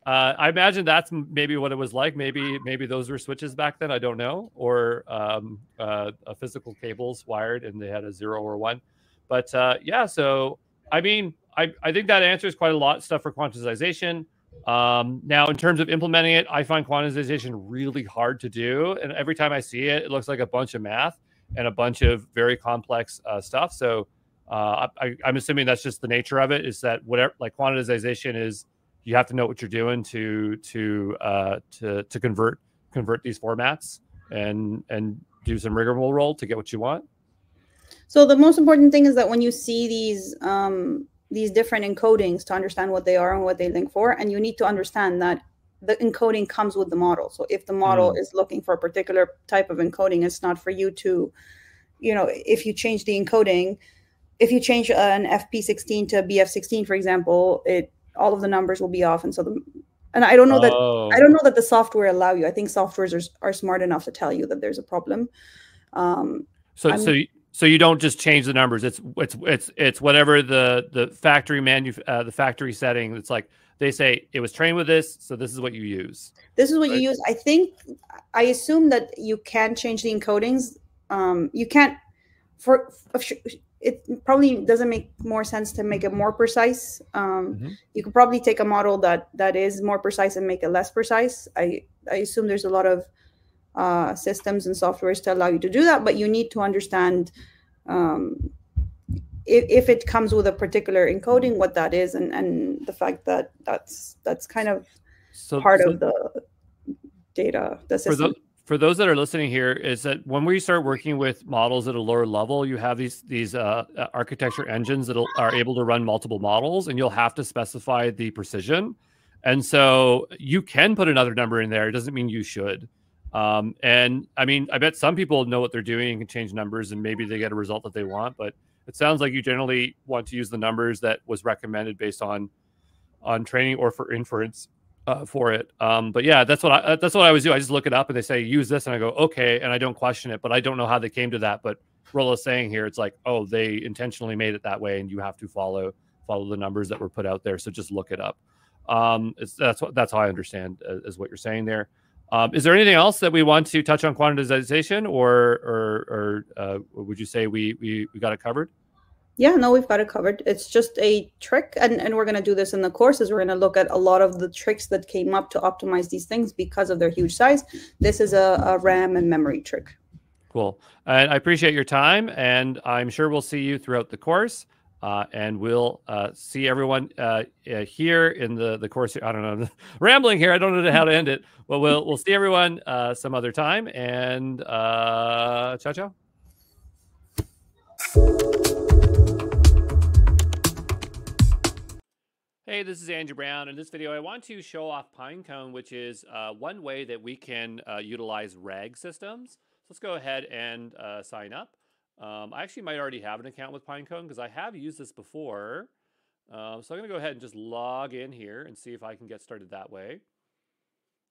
I imagine that's maybe what it was like. Maybe those were switches back then. I don't know, or physical cables wired, and they had a 0 or 1. But yeah, so I mean, I think that answers quite a lot of stuff for quantization. Now, in terms of implementing it, I find quantization really hard to do. And every time I see it, it looks like a bunch of math and a bunch of very complex stuff. So I'm assuming that's just the nature of it, is that whatever, like, quantization is, you have to know what you're doing to convert these formats and do some rigmarole to get what you want. So the most important thing is that when you see these different encodings, to understand what they are and what they link for, and you need to understand that the encoding comes with the model. So if the model is looking for a particular type of encoding, it's not for you to, if you change the encoding, if you change an FP16 to a BF16, for example, all of the numbers will be off. And so I don't know that the software allow you. I think softwares are smart enough to tell you that there's a problem. So you don't just change the numbers. It's whatever the factory the factory setting. It's like they say it was trained with this, so this is what you use. This is what you use. I assume that you can change the encodings. You can't it probably doesn't make more sense to make it more precise. Mm-hmm. You could probably take a model that is more precise and make it less precise. I assume there's a lot of systems and softwares to allow you to do that, but you need to understand if it comes with a particular encoding, what that is, and the fact that that's kind of part of the data, the system. For those that are listening here, is that when we start working with models at a lower level, you have these architecture engines that are able to run multiple models, and you'll have to specify the precision. And so you can put another number in there. It doesn't mean you should. And I mean, I bet some people know what they're doing and can change numbers, and maybe they get a result that they want. But it sounds like you generally want to use the numbers that was recommended based on training or for inference. For it. But yeah, that's what I always do. I just look it up and they say, use this. And I go, okay. And I don't question it, but I don't know how they came to that. But Rola's saying here, it's like, oh, they intentionally made it that way. And you have to follow the numbers that were put out there. So just look it up. That's how I understand is what you're saying there. Is there anything else that we want to touch on quantization or would you say we got it covered? Yeah, no, we've got it covered. It's just a trick, and we're going to do this in the courses. We're going to look at a lot of the tricks that came up to optimize these things because of their huge size. This is a RAM and memory trick. Cool. And I appreciate your time, and I'm sure we'll see you throughout the course. And we'll see everyone here in the course. I don't know, rambling here. I don't know how to end it. Well, we'll see everyone some other time. And ciao, ciao. Hey, this is Andrew Brown. In this video, I want to show off Pinecone, which is one way that we can utilize RAG systems. So let's go ahead and sign up. I actually might already have an account with Pinecone because I have used this before. So I'm going to go ahead and just log in here and see if I can get started that way.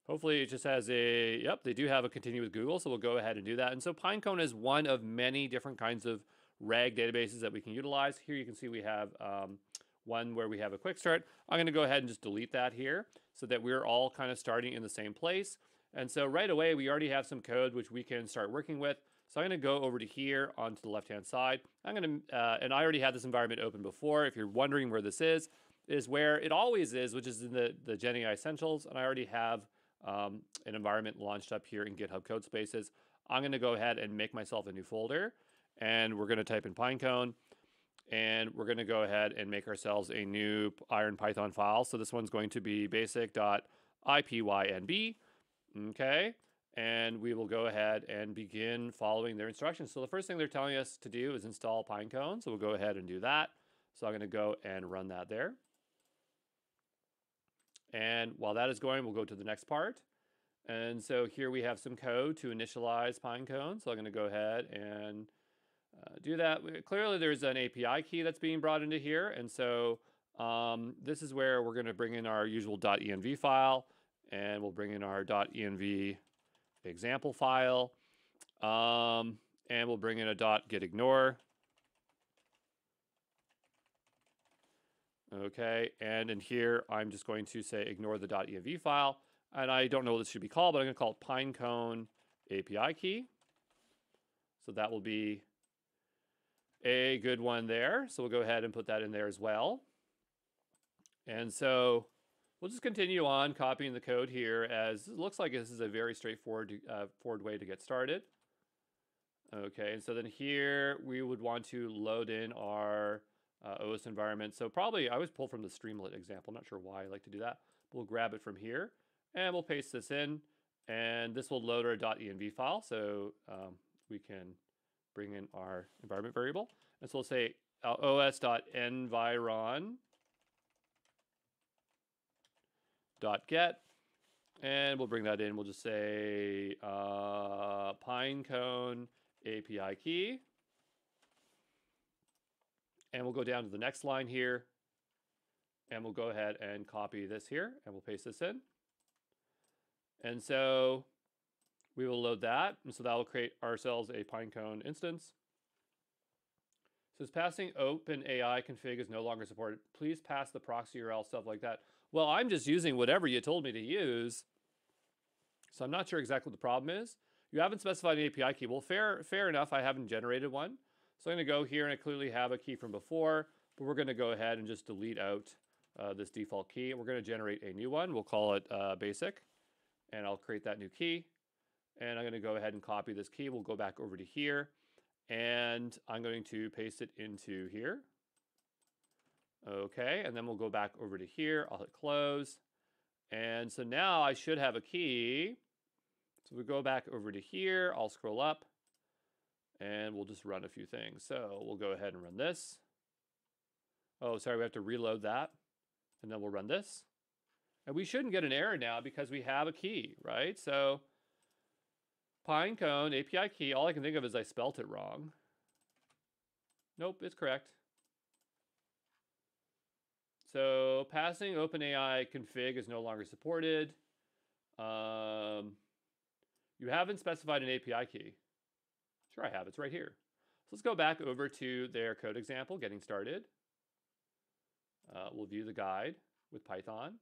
Hopefully it just has yep, they do have a continue with Google, so we'll go ahead and do that. And so Pinecone is one of many different kinds of RAG databases that we can utilize. Here you can see we have one where we have a quick start. I'm going to go ahead and just delete that here so that we're all kind of starting in the same place. And so right away, we already have some code which we can start working with. So I'm going to go over to here onto the left-hand side. I'm going to, and I already had this environment open before. If you're wondering where this is where it always is, which is in the GenAI Essentials. And I already have an environment launched up here in GitHub Codespaces. I'm going to go ahead and make myself a new folder. And we're going to type in Pinecone. And we're going to go ahead and make ourselves a new Iron Python file. So this one's going to be basic.ipynb. Okay. And we will go ahead and begin following their instructions. So the first thing they're telling us to do is install Pinecone. So we'll go ahead and do that. So I'm going to go and run that there. And while that is going, we'll go to the next part. And so here we have some code to initialize Pinecone. So I'm going to go ahead and do that. Clearly, there's an API key that's being brought into here. And so this is where we're going to bring in our usual .env file. And we'll bring in our .env example file. And we'll bring in a .getignore. Okay. And in here, I'm just going to say ignore the .env file. And I don't know what this should be called, but I'm going to call it Pinecone API key. So that will be a good one there. So we'll go ahead and put that in there as well. And so we'll just continue on copying the code here, as it looks like this is a very straightforward way to get started. Okay, and so then here we would want to load in our OS environment. So probably I always pull from the Streamlit example. I'm not sure why I like to do that. We'll grab it from here and we'll paste this in, and this will load our .env file. So we can bring in our environment variable. And so we'll say os.environ.get, and we'll bring that in. We'll just say Pinecone API key. And we'll go down to the next line here, and we'll go ahead and copy this here, and we'll paste this in. And so we will load that, and so that will create ourselves a Pinecone instance. So it's passing OpenAI config is no longer supported. Please pass the proxy URL, stuff like that. Well, I'm just using whatever you told me to use, so I'm not sure exactly what the problem is. You haven't specified an API key. Well, fair enough. I haven't generated one. So I'm going to go here, and I clearly have a key from before, but we're going to go ahead and just delete out this default key. We're going to generate a new one. We'll call it basic, and I'll create that new key. And I'm going to go ahead and copy this key. We'll go back over to here, and I'm going to paste it into here. Okay, and then we'll go back over to here. I'll hit close. And so now I should have a key. So we go back over to here. I'll scroll up, and we'll just run a few things. So we'll go ahead and run this. Oh, sorry, we have to reload that. And then we'll run this. And we shouldn't get an error now because we have a key, right? So Pinecone API key, all I can think of is I spelt it wrong. Nope, it's correct. So passing OpenAI config is no longer supported. You haven't specified an API key. Sure I have, it's right here. So let's go back over to their code example, getting started. We'll view the guide with Python.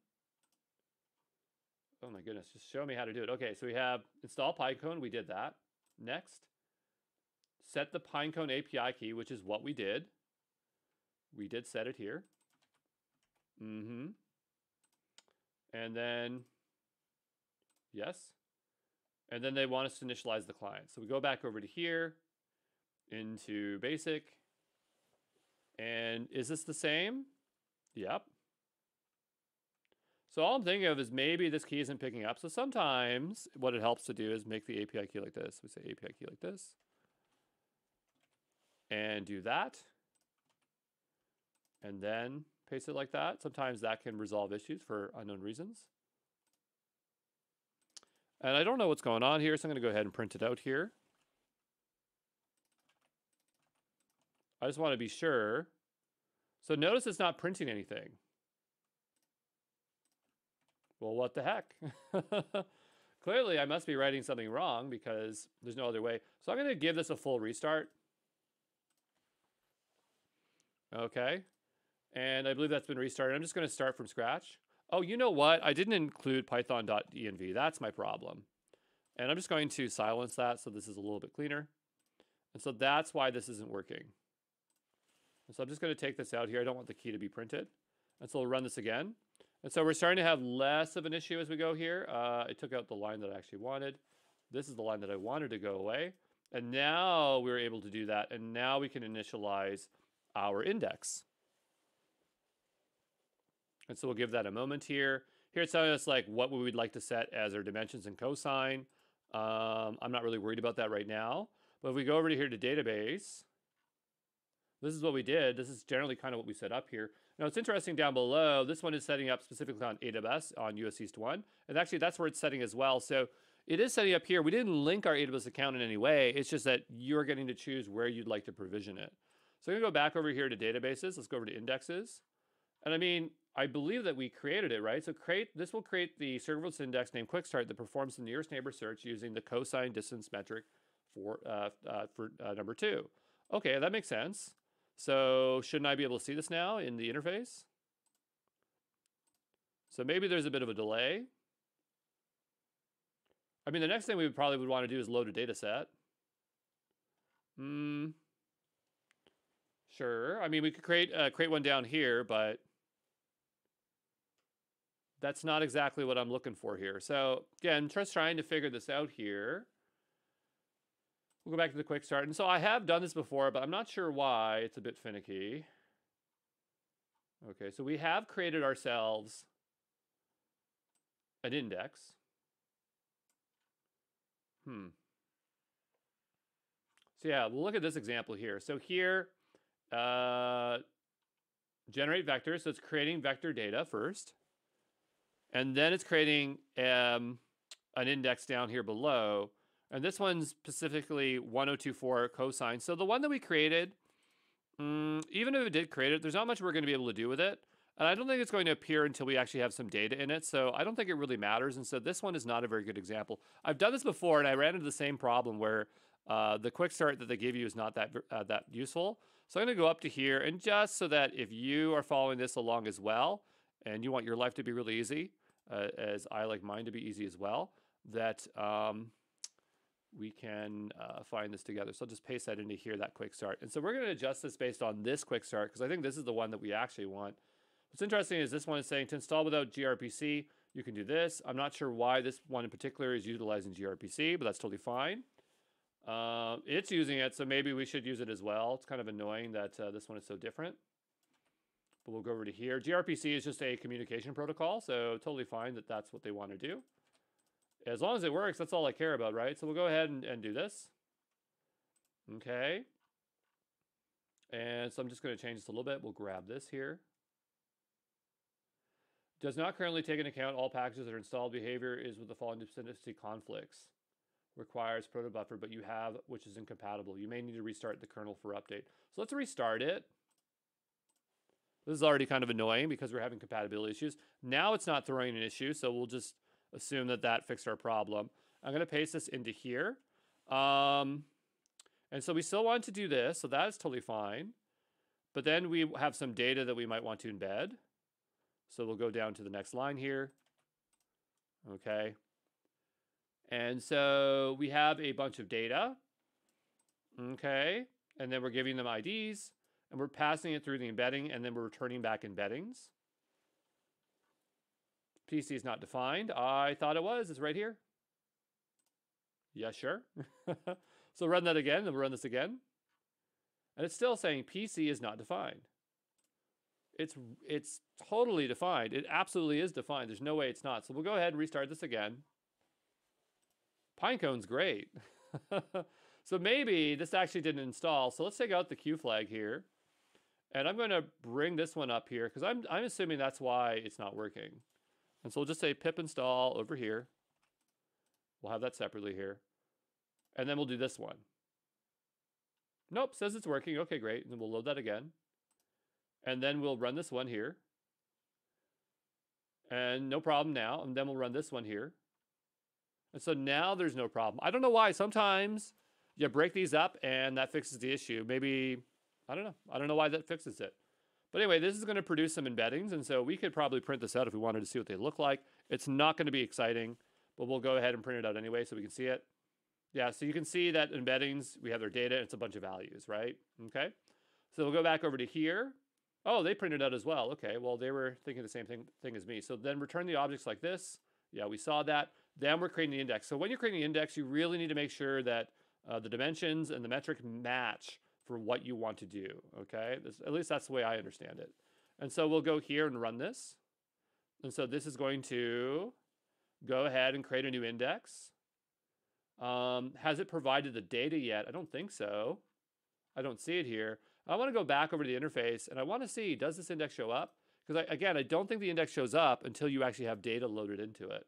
Oh my goodness, just show me how to do it. Okay, so we have install Pinecone, we did that. Next, set the Pinecone API key, which is what we did. We did set it here. And then, yes. And then they want us to initialize the client. So we go back over to here, into basic. And is this the same? Yep. So all I'm thinking of is maybe this key isn't picking up. So sometimes what it helps to do is make the API key like this. We say API key like this. And do that. And then paste it like that. Sometimes that can resolve issues for unknown reasons. And I don't know what's going on here, so I'm going to go ahead and print it out here. I just want to be sure. So notice it's not printing anything. Well, what the heck? Clearly, I must be writing something wrong because there's no other way. So I'm going to give this a full restart. Okay. And I believe that's been restarted. I'm just going to start from scratch. Oh, you know what? I didn't include python.env. That's my problem. And I'm just going to silence that so this is a little bit cleaner. And so that's why this isn't working. And so I'm just going to take this out here. I don't want the key to be printed. And so we'll run this again. And so we're starting to have less of an issue as we go here. I took out the line that I actually wanted. This is the line that I wanted to go away. And now we're able to do that. And now we can initialize our index. And so we'll give that a moment here. Here it's telling us like what we would like to set as our dimensions and cosine. I'm not really worried about that right now. But if we go over to here to database, this is what we did. This is generally kind of what we set up here. Now it's interesting down below, this one is setting up specifically on AWS on US East 1. And actually that's where it's setting as well. So it is setting up here. We didn't link our AWS account in any way. It's just that you're getting to choose where you'd like to provision it. So I'm going to go back over here to databases. Let's go over to indexes. And I mean, I believe that we created it, right? So this will create the serverless index named QuickStart that performs the nearest neighbor search using the cosine distance metric for number 2. Okay, that makes sense. So shouldn't I be able to see this now in the interface? So maybe there's a bit of a delay. I mean, the next thing we probably would want to do is load a data set. Sure. I mean, we could create one down here, but that's not exactly what I'm looking for here. So again, just trying to figure this out here. We'll go back to the quick start. And so I have done this before, but I'm not sure why it's a bit finicky. Okay, so we have created ourselves an index. So yeah, we'll look at this example here. So here, generate vectors. So it's creating vector data first. And then it's creating an index down here below. And this one's specifically 1024 cosine. So the one that we created, even if it did create it, there's not much we're going to be able to do with it. And I don't think it's going to appear until we actually have some data in it. So I don't think it really matters. And so this one is not a very good example. I've done this before, and I ran into the same problem where the quick start that they give you is not that useful. So I'm going to go up to here, and just so that if you are following this along as well, and you want your life to be really easy, as I like mine to be easy as well, that we can find this together. So I'll just paste that into here, that quick start. And so we're going to adjust this based on this quick start, because I think this is the one that we actually want. What's interesting is this one is saying to install without gRPC, you can do this. I'm not sure why this one in particular is utilizing gRPC, but that's totally fine. It's using it, so maybe we should use it as well. It's kind of annoying that this one is so different. But we'll go over to here. gRPC is just a communication protocol, so totally fine that that's what they want to do. As long as it works, that's all I care about, right? So we'll go ahead and do this. Okay. And so I'm just going to change this a little bit. We'll grab this here. Does not currently take into account all packages that are installed. Behavior is with the following dependency conflicts. Requires proto buffer, but you have, which is incompatible. You may need to restart the kernel for update. So let's restart it. This is already kind of annoying because we're having compatibility issues. Now it's not throwing an issue, so we'll just assume that that fixed our problem. I'm going to paste this into here. And so we still want to do this, so that is totally fine. But then we have some data that we might want to embed. So we'll go down to the next line here. Okay. And so we have a bunch of data. Okay. And then we're giving them IDs, and we're passing it through the embedding, and then we're returning back embeddings. PC is not defined. I thought it was. It's right here. Yeah, sure. So run that again, then we'll run this again. And it's still saying PC is not defined. It's totally defined. It absolutely is defined. There's no way it's not. So we'll go ahead and restart this again. Pinecone's great. So maybe this actually didn't install. So let's take out the Q flag here. And I'm going to bring this one up here because I'm assuming that's why it's not working. And so we'll just say pip install over here. We'll have that separately here. And then we'll do this one. Nope, says it's working. Okay, great. And then we'll load that again. And then we'll run this one here. And no problem now. And then we'll run this one here. And so now there's no problem. I don't know why. Sometimes you break these up and that fixes the issue. Maybe, I don't know. I don't know why that fixes it. But anyway, this is going to produce some embeddings. And so we could probably print this out if we wanted to see what they look like. It's not going to be exciting, but we'll go ahead and print it out anyway so we can see it. Yeah, so you can see that embeddings, we have their data. It's a bunch of values, right? Okay. So we'll go back over to here. Oh, they printed out as well. Okay, well, they were thinking the same thing as me. So then return the objects like this. Yeah, we saw that. Then we're creating the index. So when you're creating the index, you really need to make sure that the dimensions and the metric match for what you want to do, okay? At least that's the way I understand it. And so we'll go here and run this. And so this is going to go ahead and create a new index. Has it provided the data yet? I don't think so. I don't see it here. I want to go back over to the interface, and I want to see, does this index show up? Because again, I don't think the index shows up until you actually have data loaded into it.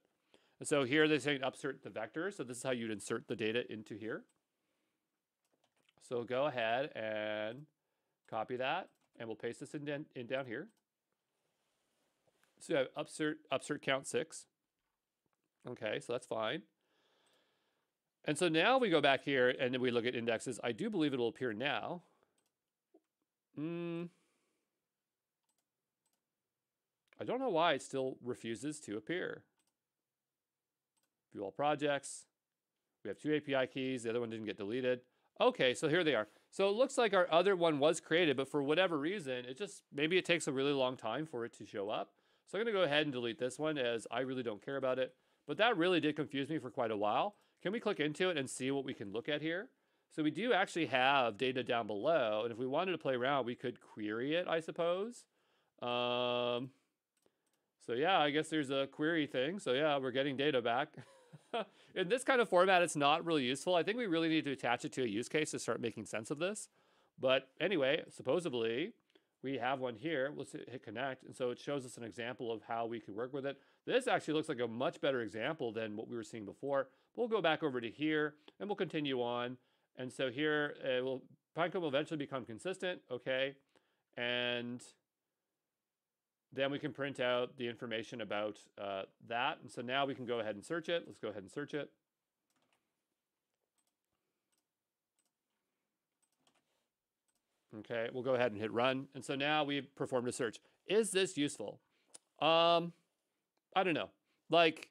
And so here they're saying upsert the vector. So this is how you'd insert the data into here. So go ahead and copy that, and we'll paste this in down here. So you have upsert count 6. Okay, so that's fine. And so now we go back here and then we look at indexes. I do believe it'll appear now. I don't know why it still refuses to appear. View all projects. We have 2 API keys. The other one didn't get deleted. Okay, so here they are. So it looks like our other one was created, but for whatever reason, maybe it takes a really long time for it to show up. So I'm going to go ahead and delete this one as I really don't care about it. But that really did confuse me for quite a while. Can we click into it and see what we can look at here? So we do actually have data down below. And if we wanted to play around, we could query it, I suppose. So yeah, I guess there's a query thing. So yeah, we're getting data back. In this kind of format, it's not really useful. I think we really need to attach it to a use case to start making sense of this. But anyway, supposedly, we have one here. Let's hit connect. And so it shows us an example of how we could work with it. This actually looks like a much better example than what we were seeing before. We'll go back over to here and we'll continue on. And so here, Pinecone will eventually become consistent. Okay. And then we can print out the information about that. And so now we can go ahead and search it. Let's go ahead and search it. Okay, we'll go ahead and hit run. And so now we've performed a search. Is this useful? I don't know. Like,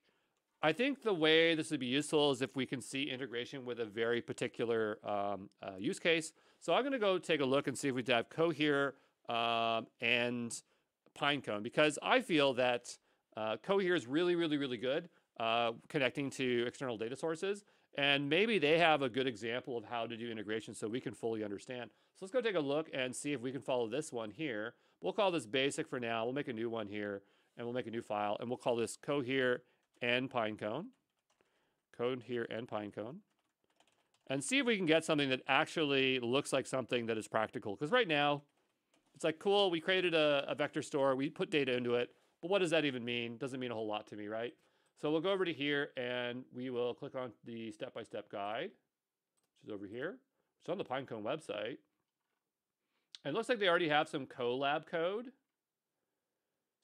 I think the way this would be useful is if we can see integration with a very particular use case. So I'm going to go take a look and see if we have Cohere and Pinecone, because I feel that Cohere is really, really, really good connecting to external data sources. And maybe they have a good example of how to do integration so we can fully understand. So let's go take a look and see if we can follow this one here. We'll call this basic for now. We'll make a new one here, and we'll make a new file, and we'll call this Cohere and Pinecone. Cohere and Pinecone. And see if we can get something that actually looks like something that is practical. Because right now, it's like, cool, we created a vector store, we put data into it, but what does that even mean? Doesn't mean a whole lot to me, right? So we'll go over to here, and we will click on the step-by-step guide, which is over here. It's on the Pinecone website. And it looks like they already have some Colab code.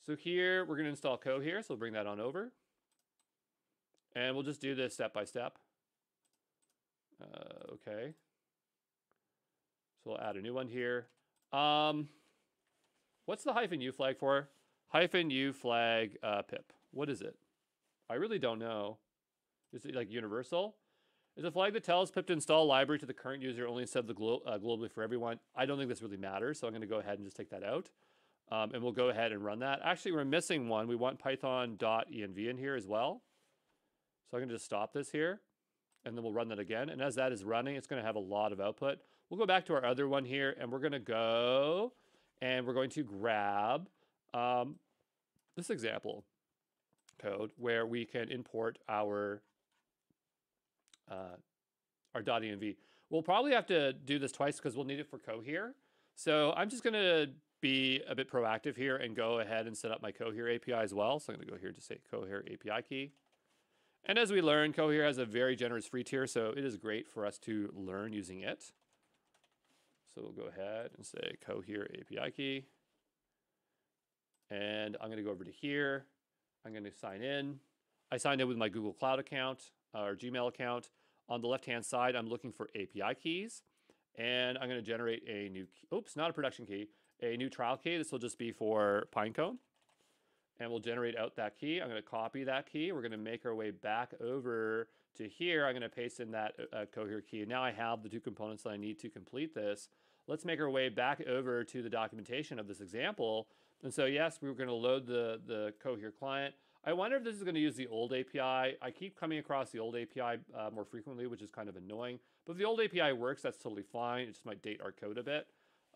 So here, we're going to install Cohere, so we'll bring that on over. And we'll just do this step-by-step. Okay. So we'll add a new one here. What's the -u flag for? -u flag pip. What is it? I really don't know. Is it like universal? Is a flag that tells pip to install library to the current user only instead of the globally for everyone? I don't think this really matters, so I'm going to go ahead and just take that out. And we'll go ahead and run that. Actually, we're missing one. We want python.env in here as well. So I'm going to just stop this here, and then we'll run that again. And as that is running, it's going to have a lot of output. We'll go back to our other one here, and we're going to go, and we're going to grab this example code where we can import our .env. We'll probably have to do this twice because we'll need it for Cohere. So I'm just going to be a bit proactive here and go ahead and set up my Cohere API as well. So I'm going to go here to say Cohere API key. And as we learn, Cohere has a very generous free tier, so it is great for us to learn using it. So we'll go ahead and say Cohere API key. And I'm going to go over to here. I'm going to sign in. I signed in with my Google Cloud account or Gmail account. On the left-hand side, I'm looking for API keys. And I'm going to generate a new key. Oops, not a production key. A new trial key. This will just be for Pinecone. And we'll generate out that key. I'm going to copy that key. We're going to make our way back over to here. I'm going to paste in that Cohere key. Now I have the two components that I need to complete this. Let's make our way back over to the documentation of this example. And so, yes, we were going to load the Cohere client. I wonder if this is going to use the old API. I keep coming across the old API more frequently, which is kind of annoying. But if the old API works, that's totally fine. It just might date our code a bit.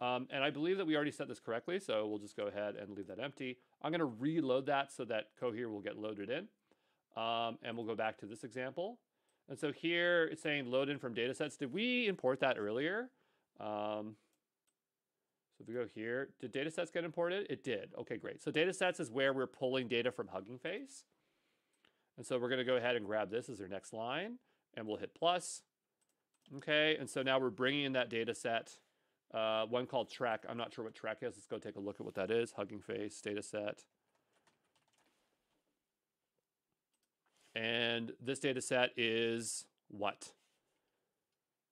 And I believe that we already set this correctly, so we'll just go ahead and leave that empty. I'm going to reload that so that Cohere will get loaded in. And we'll go back to this example. And so here it's saying load in from datasets. Did we import that earlier? So if we go here, did datasets get imported? It did. Okay, great. So datasets is where we're pulling data from Hugging Face. And so we're going to go ahead and grab this as our next line, and we'll hit plus. Okay, and so now we're bringing in that dataset. One called Trek. I'm not sure what Trek is. Let's go take a look at what that is. Hugging Face, dataset. And this dataset is what?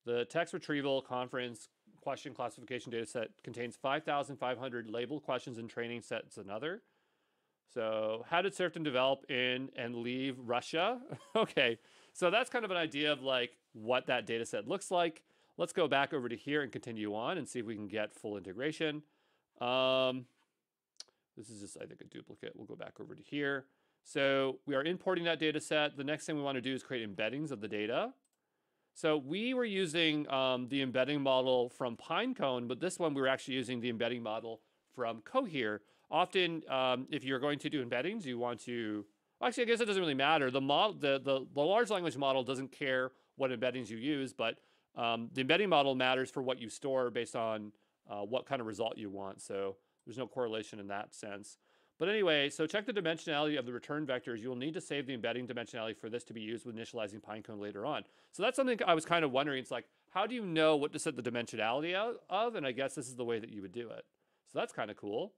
The text retrieval conference question classification dataset contains 5,500 labeled questions and training sets another. So how did serfdom develop in and leave Russia? Okay, so that's kind of an idea of like what that dataset looks like. Let's go back over to here and continue on and see if we can get full integration. This is just, I think, a duplicate. We'll go back over to here. So we are importing that data set. The next thing we want to do is create embeddings of the data. So we were using the embedding model from Pinecone, but this one we were actually using the embedding model from Cohere. Often, if you're going to do embeddings, you want to... Actually, I guess it doesn't really matter. The large language model doesn't care what embeddings you use, but the embedding model matters for what you store based on what kind of result you want. So there's no correlation in that sense. But anyway, so check the dimensionality of the return vectors. You will need to save the embedding dimensionality for this to be used with initializing Pinecone later on. So that's something I was kind of wondering. It's like, how do you know what to set the dimensionality of? And I guess this is the way that you would do it. So that's kind of cool.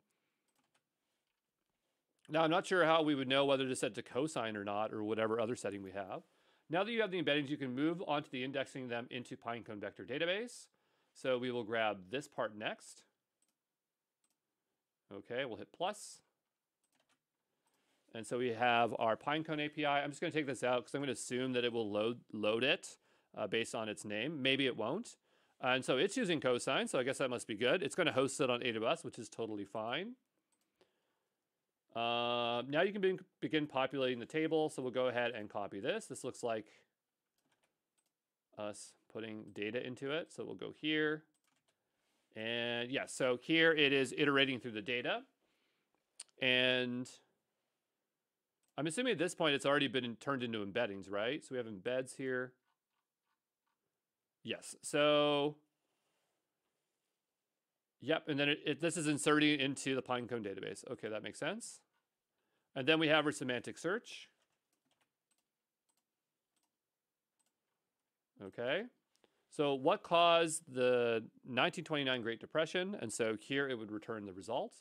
Now, I'm not sure how we would know whether to set to cosine or not, or whatever other setting we have. Now that you have the embeddings, you can move on to the indexing them into Pinecone vector database. So we will grab this part next. Okay, we'll hit plus. And so we have our Pinecone API. I'm just going to take this out because I'm going to assume that it will load it based on its name. Maybe it won't. And so it's using cosine, so I guess that must be good. It's going to host it on AWS, which is totally fine. Now you can begin populating the table. So we'll go ahead and copy this. This looks like us putting data into it. So we'll go here. And yeah, so here it is iterating through the data. And I'm assuming at this point it's already been turned into embeddings, right? So we have embeds here. Yes, so yep, and then this is inserting into the Pinecone database. Okay, that makes sense. And then we have our semantic search. Okay, so what caused the 1929 Great Depression? And so here it would return the result.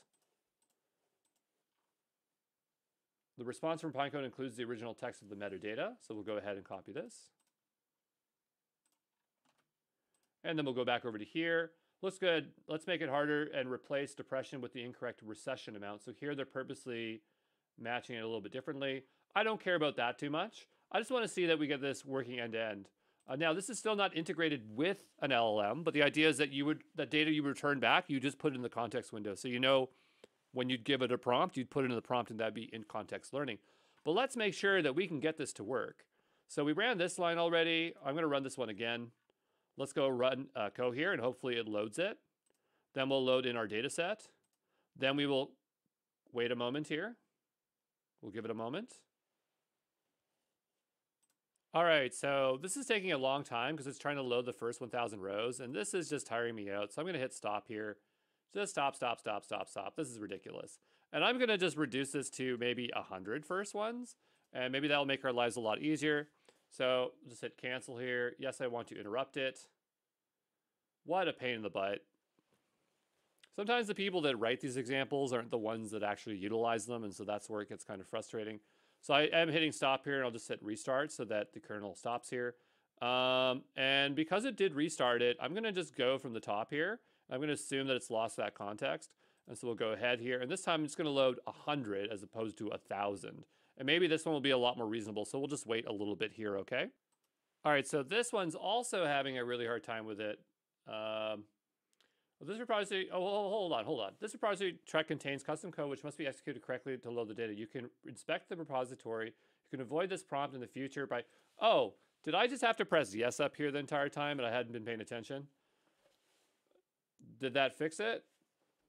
The response from Pinecone includes the original text of the metadata. So we'll go ahead and copy this. And then we'll go back over to here. Looks good. Let's make it harder and replace depression with the incorrect recession amount. So here they're purposely matching it a little bit differently. I don't care about that too much. I just want to see that we get this working end to end. Now this is still not integrated with an LLM, but the idea is that that data you return back, you just put in the context window. So you know when you'd give it a prompt, you'd put it in the prompt and that'd be in context learning. But let's make sure that we can get this to work. So we ran this line already. I'm going to run this one again. Let's go run co here and hopefully it loads it. Then we'll load in our data set. Then we will wait a moment here. We'll give it a moment. All right, so this is taking a long time because it's trying to load the first 1,000 rows, and this is just tiring me out. So I'm going to hit stop here. Just stop. This is ridiculous. And I'm going to just reduce this to maybe 100 first ones, and maybe that'll make our lives a lot easier. So just hit cancel here. Yes, I want to interrupt it. What a pain in the butt. Sometimes the people that write these examples aren't the ones that actually utilize them, and so that's where it gets kind of frustrating. So I am hitting stop here, and I'll just hit restart so that the kernel stops here. And because it did restart it, I'm going to just go from the top here. I'm going to assume that it's lost that context. And so we'll go ahead here. And this time I'm just going to load 100 as opposed to 1,000. And maybe this one will be a lot more reasonable. So we'll just wait a little bit here, okay? All right, so this one's also having a really hard time with it. Well, this repository, hold on. This repository track contains custom code which must be executed correctly to load the data. You can inspect the repository. You can avoid this prompt in the future by, oh, did I just have to press yes up here the entire time and I hadn't been paying attention? Did that fix it?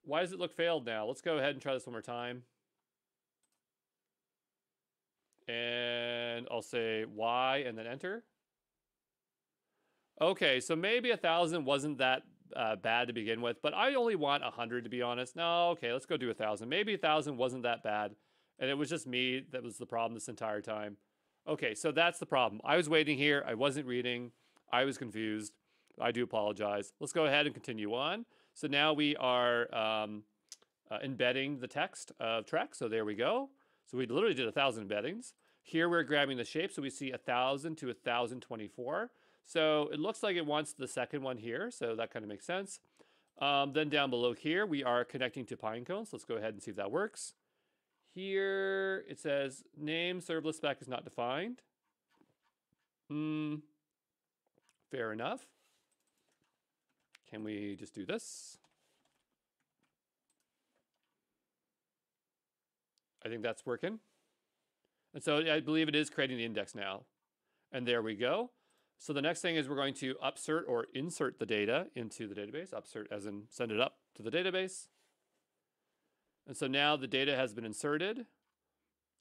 Why does it look failed now? Let's go ahead and try this one more time. And I'll say Y and then enter. Okay, so maybe 1,000 wasn't that bad to begin with, but I only want 100 to be honest. No, okay, let's go do 1,000. Maybe 1,000 wasn't that bad, and it was just me that was the problem this entire time. Okay, so that's the problem. I was waiting here. I wasn't reading. I was confused. I do apologize. Let's go ahead and continue on. So now we are embedding the text of Trek. So there we go. So we literally did 1,000 embeddings. Here we're grabbing the shape. So we see 1,000 to 1,024. So it looks like it wants the second one here. So that kind of makes sense. Then down below here, we are connecting to Pinecone. So let's go ahead and see if that works. Here it says name serverless spec is not defined. Fair enough. Can we just do this? I think that's working. And so I believe it is creating the index now. And there we go. So the next thing is we're going to upsert or insert the data into the database. Upsert as in send it up to the database. And so now the data has been inserted.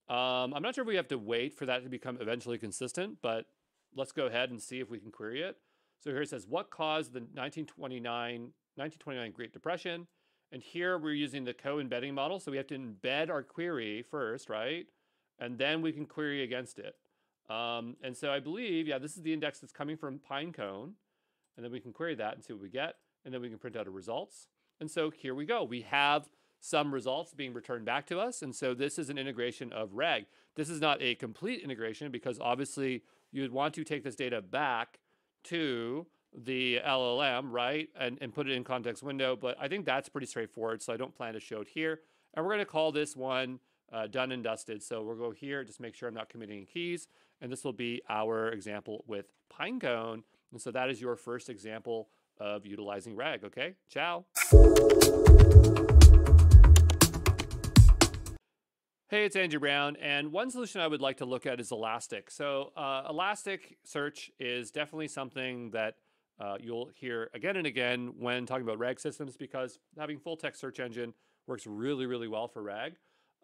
I'm not sure if we have to wait for that to become eventually consistent, but let's go ahead and see if we can query it. So here it says, what caused the 1929 Great Depression? And here we're using the co-embedding model. So we have to embed our query first, right? And then we can query against it. And so I believe, yeah, this is the index that's coming from Pinecone. And then we can query that and see what we get. And then we can print out our results. And so here we go. We have some results being returned back to us. And so this is an integration of RAG. This is not a complete integration because obviously you'd want to take this data back to the LLM, right? And put it in context window. But I think that's pretty straightforward. So I don't plan to show it here. And we're going to call this one done and dusted. So we'll go here, just make sure I'm not committing keys. And this will be our example with Pinecone. And so that is your first example of utilizing RAG, okay? Ciao. Hey, it's Andrew Brown, and one solution I would like to look at is Elastic. So Elasticsearch is definitely something that you'll hear again and again when talking about RAG systems, because having full text search engine works really, really well for RAG.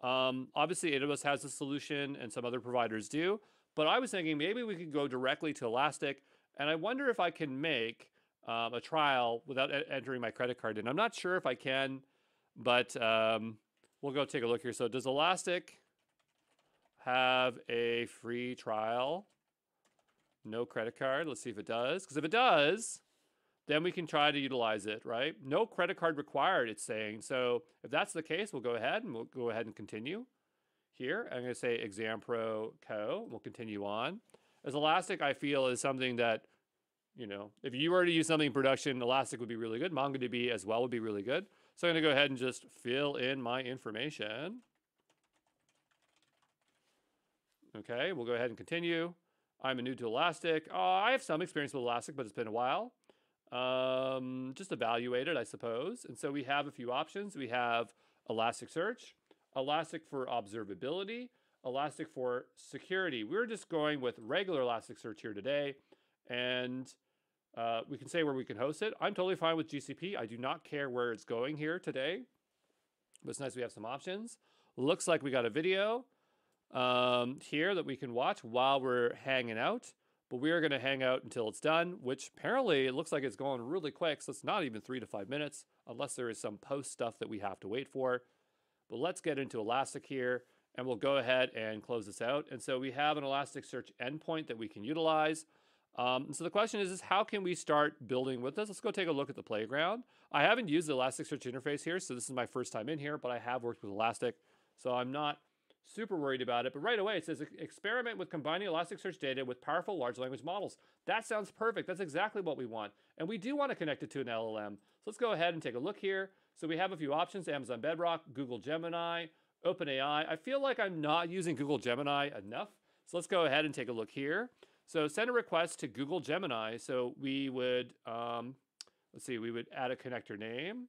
Obviously, AWS has a solution and some other providers do, but I was thinking maybe we could go directly to Elastic, and I wonder if I can make a trial without entering my credit card in. I'm not sure if I can, but we'll go take a look here. So does Elastic have a free trial? No credit card. Let's see if it does. Because if it does, then we can try to utilize it, right? No credit card required, it's saying. So if that's the case, we'll go ahead and continue. Here, I'm going to say Exam Pro Co. We'll continue on. As Elastic, I feel, is something that, you know, if you were to use something in production, Elastic would be really good. MongoDB as well would be really good. So I'm going to go ahead and just fill in my information. Okay, we'll go ahead and continue. I'm new to Elastic. I have some experience with Elastic, but it's been a while. Just evaluate it, I suppose. And so we have a few options. We have Elasticsearch, Elastic for observability, Elastic for security. We're just going with regular Elasticsearch here today. And we can say where we can host it. I'm totally fine with GCP. I do not care where it's going here today. But it's nice we have some options. Looks like we got a video here that we can watch while we're hanging out. But we are going to hang out until it's done, which apparently it looks like it's going really quick. So it's not even 3 to 5 minutes, unless there is some post stuff that we have to wait for. But let's get into Elastic here, and we'll go ahead and close this out. And so we have an Elasticsearch endpoint that we can utilize. So the question is how can we start building with this? Let's go take a look at the playground. I haven't used the Elasticsearch interface here, so this is my first time in here, but I have worked with Elastic, so I'm not super worried about it. But right away, it says experiment with combining Elasticsearch data with powerful large language models. That sounds perfect. That's exactly what we want. And we do want to connect it to an LLM. So let's go ahead and take a look here. So we have a few options: Amazon Bedrock, Google Gemini, OpenAI. I feel like I'm not using Google Gemini enough. So let's go ahead and take a look here. So send a request to Google Gemini. So we would, let's see, we would add a connector name.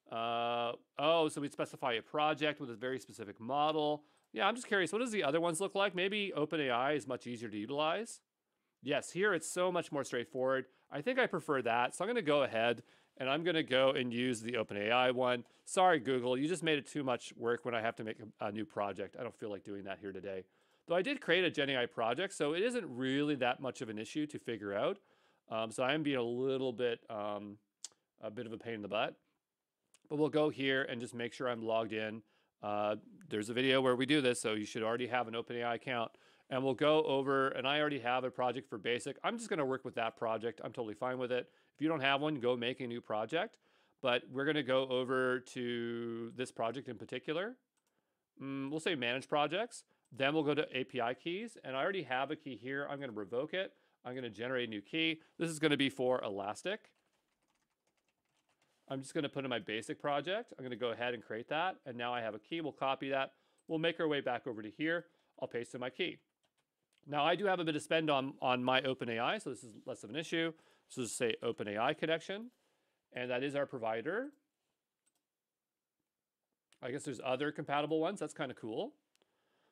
So we'd specify a project with a very specific model. Yeah, I'm just curious, what does the other ones look like? Maybe OpenAI is much easier to utilize. Yes, here it's so much more straightforward. I think I prefer that. So I'm going to go ahead and I'm going to go and use the OpenAI one. Sorry, Google, you just made it too much work when I have to make a new project. I don't feel like doing that here today. Though I did create a GenAI project, so it isn't really that much of an issue to figure out. So I am being a little bit, a bit of a pain in the butt. But we'll go here and just make sure I'm logged in. There's a video where we do this, so you should already have an OpenAI account. And we'll go over, and I already have a project for Basic. I'm just going to work with that project. I'm totally fine with it. If you don't have one, go make a new project. But we're going to go over to this project in particular. We'll say Manage Projects. Then we'll go to API keys. And I already have a key here. I'm going to revoke it. I'm going to generate a new key. This is going to be for Elastic. I'm just going to put in my Basic project. I'm going to go ahead and create that. And now I have a key. We'll copy that. We'll make our way back over to here. I'll paste in my key. Now, I do have a bit of spend on my OpenAI, so this is less of an issue. So just say OpenAI connection. And that is our provider. I guess there's other compatible ones. That's kind of cool.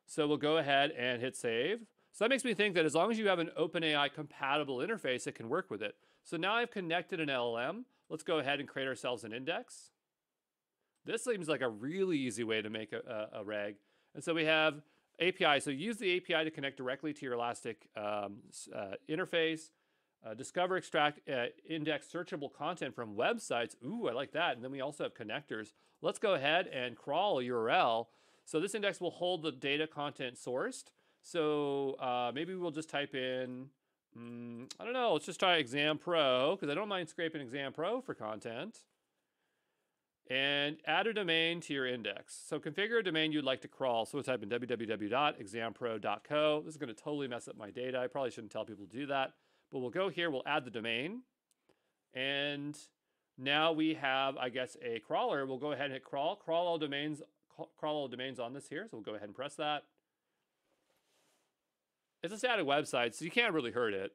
So we'll go ahead and hit save. So that makes me think that as long as you have an OpenAI compatible interface, it can work with it. So now I've connected an LLM. Let's go ahead and create ourselves an index. This seems like a really easy way to make a RAG. And so we have API. So use the API to connect directly to your Elastic interface. Discover, extract, index searchable content from websites. Ooh, I like that. And then we also have connectors. Let's go ahead and crawl a URL. So this index will hold the data content sourced. So maybe we'll just type in, I don't know, let's just try Exam Pro, because I don't mind scraping Exam Pro for content. And add a domain to your index. So configure a domain you'd like to crawl. So we'll type in www.exampro.co. This is going to totally mess up my data. I probably shouldn't tell people to do that. But we'll go here, we'll add the domain. And now we have, I guess, a crawler. We'll go ahead and hit crawl all domains crawl all the domains on this here. So we'll go ahead and press that. It's a static website, so you can't really hurt it.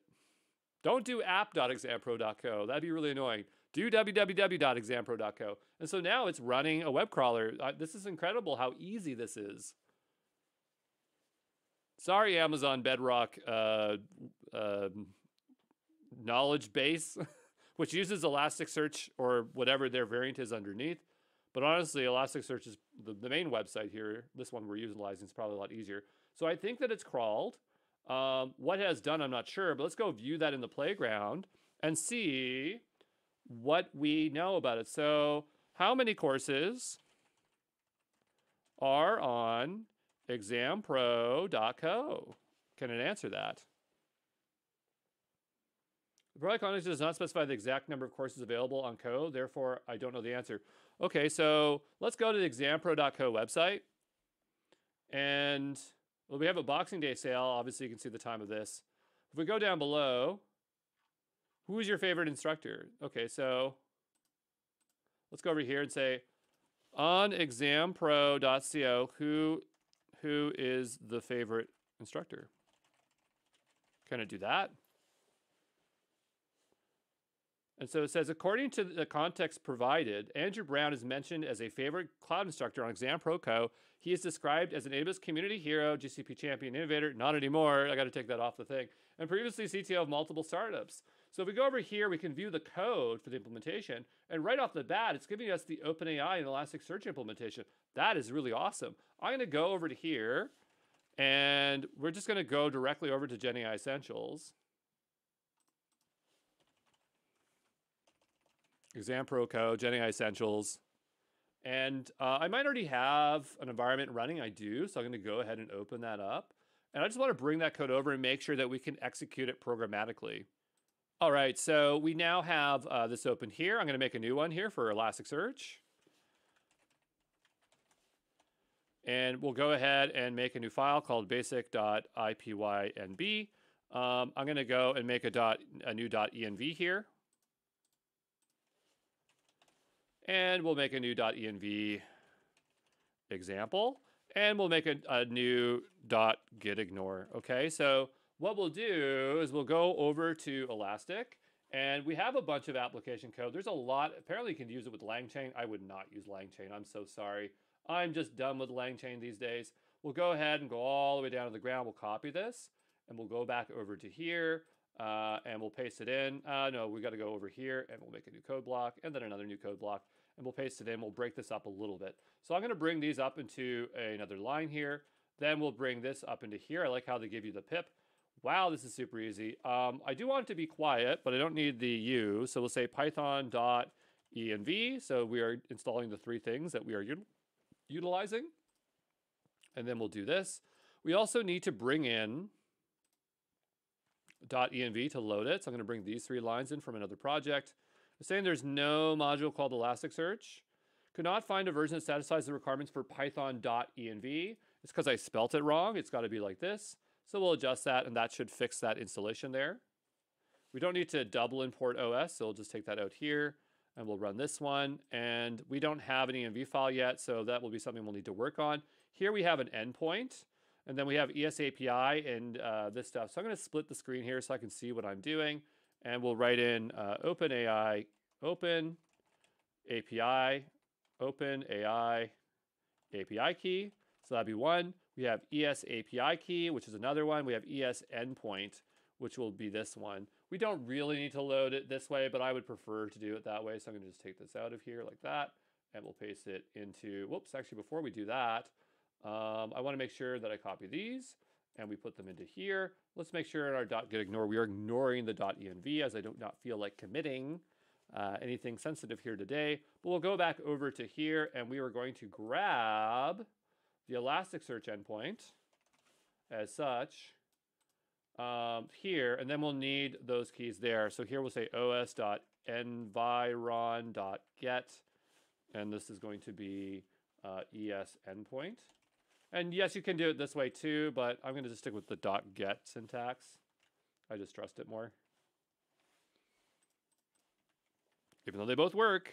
Don't do app.exampro.co. That'd be really annoying. Do www.exampro.co. And so now it's running a web crawler. This is incredible how easy this is. Sorry, Amazon Bedrock knowledge base, which uses Elasticsearch or whatever their variant is underneath. But honestly, Elasticsearch is the main website here. This one we're utilizing is probably a lot easier. So I think that it's crawled. What it has done, I'm not sure, but let's go view that in the playground and see what we know about it. So how many courses are on exampro.co? Can it answer that? The product context does not specify the exact number of courses available on Co, therefore I don't know the answer. Okay, so let's go to the exampro.co website. And well, we have a Boxing Day sale. Obviously, you can see the time of this. If we go down below, who is your favorite instructor? Okay, so let's go over here and say, on exampro.co, who is the favorite instructor? Can it do that? And so it says, according to the context provided, Andrew Brown is mentioned as a favorite cloud instructor on ExamPro.co. He is described as an AWS community hero, GCP champion innovator. Not anymore. I got to take that off the thing. And previously CTO of multiple startups. So if we go over here, we can view the code for the implementation. And right off the bat, it's giving us the OpenAI and Elasticsearch implementation. That is really awesome. I'm going to go over to here, and we're just going to go directly over to GenAI Essentials. ExamPro code, GenAI Essentials. And I might already have an environment running. I do. So I'm going to go ahead and open that up. And I just want to bring that code over and make sure that we can execute it programmatically. All right. So we now have this open here. I'm going to make a new one here for Elasticsearch. And we'll go ahead and make a new file called basic.ipynb. I'm going to go and make a new .env here. And we'll make a new .env example. And we'll make a new .getignore. Okay, so what we'll do is we'll go over to Elastic. And we have a bunch of application code. There's a lot. Apparently, you can use it with LangChain. I would not use LangChain. I'm so sorry. I'm just done with LangChain these days. We'll go ahead and go all the way down to the ground. We'll copy this. And we'll go back over to here. And we'll paste it in. No, we got to go over here. And we'll make a new code block. And then another new code block. And we'll paste it in. We'll break this up a little bit. So I'm going to bring these up into another line here. Then we'll bring this up into here. I like how they give you the pip. Wow, this is super easy. I do want it to be quiet, but I don't need the U. So we'll say python.env. So we are installing the three things that we are utilizing. And then we'll do this. We also need to bring in .env to load it. So I'm going to bring these three lines in from another project. I'm saying there's no module called Elasticsearch. Could not find a version that satisfies the requirements for python.env. It's because I spelt it wrong. It's got to be like this. So we'll adjust that, and that should fix that installation there. We don't need to double import OS, so we'll just take that out here, and we'll run this one. And we don't have an env file yet, so that will be something we'll need to work on. Here we have an endpoint, and then we have ES-API and this stuff. So I'm going to split the screen here so I can see what I'm doing. And we'll write in OpenAI, open API, OpenAI API key. So that'd be one. We have ES API key, which is another one. We have ES endpoint, which will be this one. We don't really need to load it this way, but I would prefer to do it that way. So I'm going to just take this out of here like that, and we'll paste it into, whoops, actually before we do that, I want to make sure that I copy these. And we put them into here. Let's make sure in our .getignore we are ignoring the .env, as I do not feel like committing anything sensitive here today. But we'll go back over to here, and we are going to grab the Elasticsearch endpoint as such here, and then we'll need those keys there. So here we'll say os.environ.get, and this is going to be ES endpoint. And yes, you can do it this way too, but I'm going to just stick with the .get syntax. I just trust it more. Even though they both work.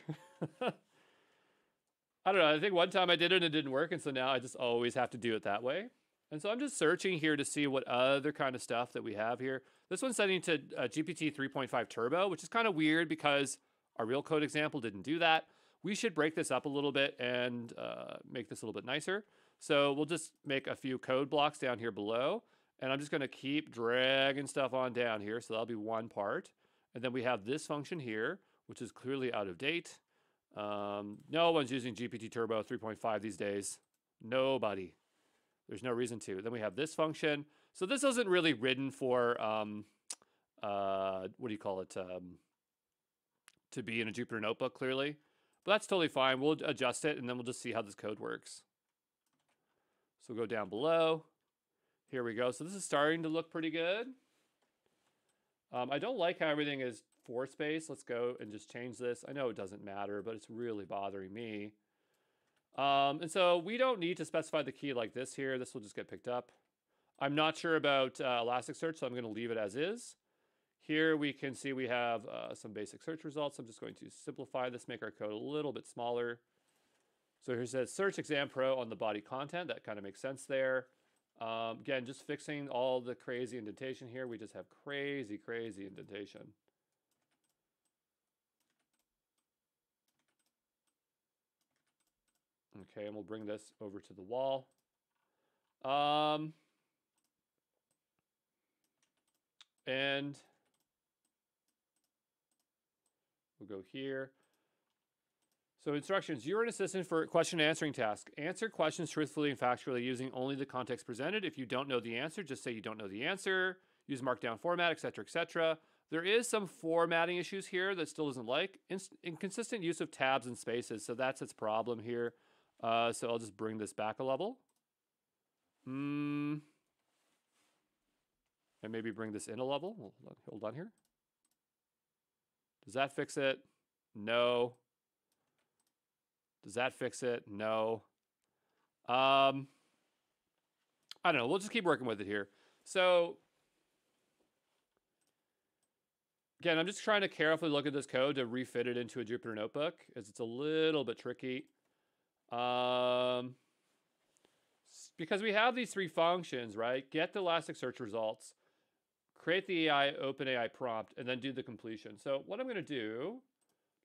I don't know. I think one time I did it and it didn't work. And so now I just always have to do it that way. And so I'm just searching here to see what other kind of stuff that we have here. This one's setting to GPT 3.5 Turbo, which is kind of weird because our real code example didn't do that. We should break this up a little bit and make this a little bit nicer. So we'll just make a few code blocks down here below. And I'm just going to keep dragging stuff on down here. So that'll be one part. And then we have this function here, which is clearly out of date. No one's using GPT Turbo 3.5 these days. Nobody. There's no reason to. Then we have this function. So this isn't really written for, what do you call it, to be in a Jupyter notebook, clearly. But that's totally fine. We'll adjust it, and then we'll just see how this code works. So we'll go down below. Here we go. So this is starting to look pretty good. I don't like how everything is for space. Let's go and just change this. I know it doesn't matter, but it's really bothering me. And so we don't need to specify the key like this here. This will just get picked up. I'm not sure about Elasticsearch, so I'm going to leave it as is. Here we can see we have some basic search results. I'm just going to simplify this, make our code a little bit smaller. So here it says Search Exam Pro on the body content. That kind of makes sense there. Again, just fixing all the crazy indentation here. We just have crazy, crazy indentation. Okay, and we'll bring this over to the wall. And we'll go here. So instructions, you're an assistant for a question answering task. Answer questions truthfully and factually using only the context presented. If you don't know the answer, just say you don't know the answer. Use markdown format, etc., etc. There is some formatting issues here that still doesn't like. Inconsistent use of tabs and spaces, so that's its problem here. So I'll just bring this back a level. And maybe bring this in a level. Hold on here. Does that fix it? No. Does that fix it? No. I don't know. We'll just keep working with it here. So again, I'm just trying to carefully look at this code to refit it into a Jupyter notebook, as it's a little bit tricky. Because we have these three functions, right? Get the Elasticsearch results, create the AI OpenAI prompt, and then do the completion. So what I'm going to do, I'm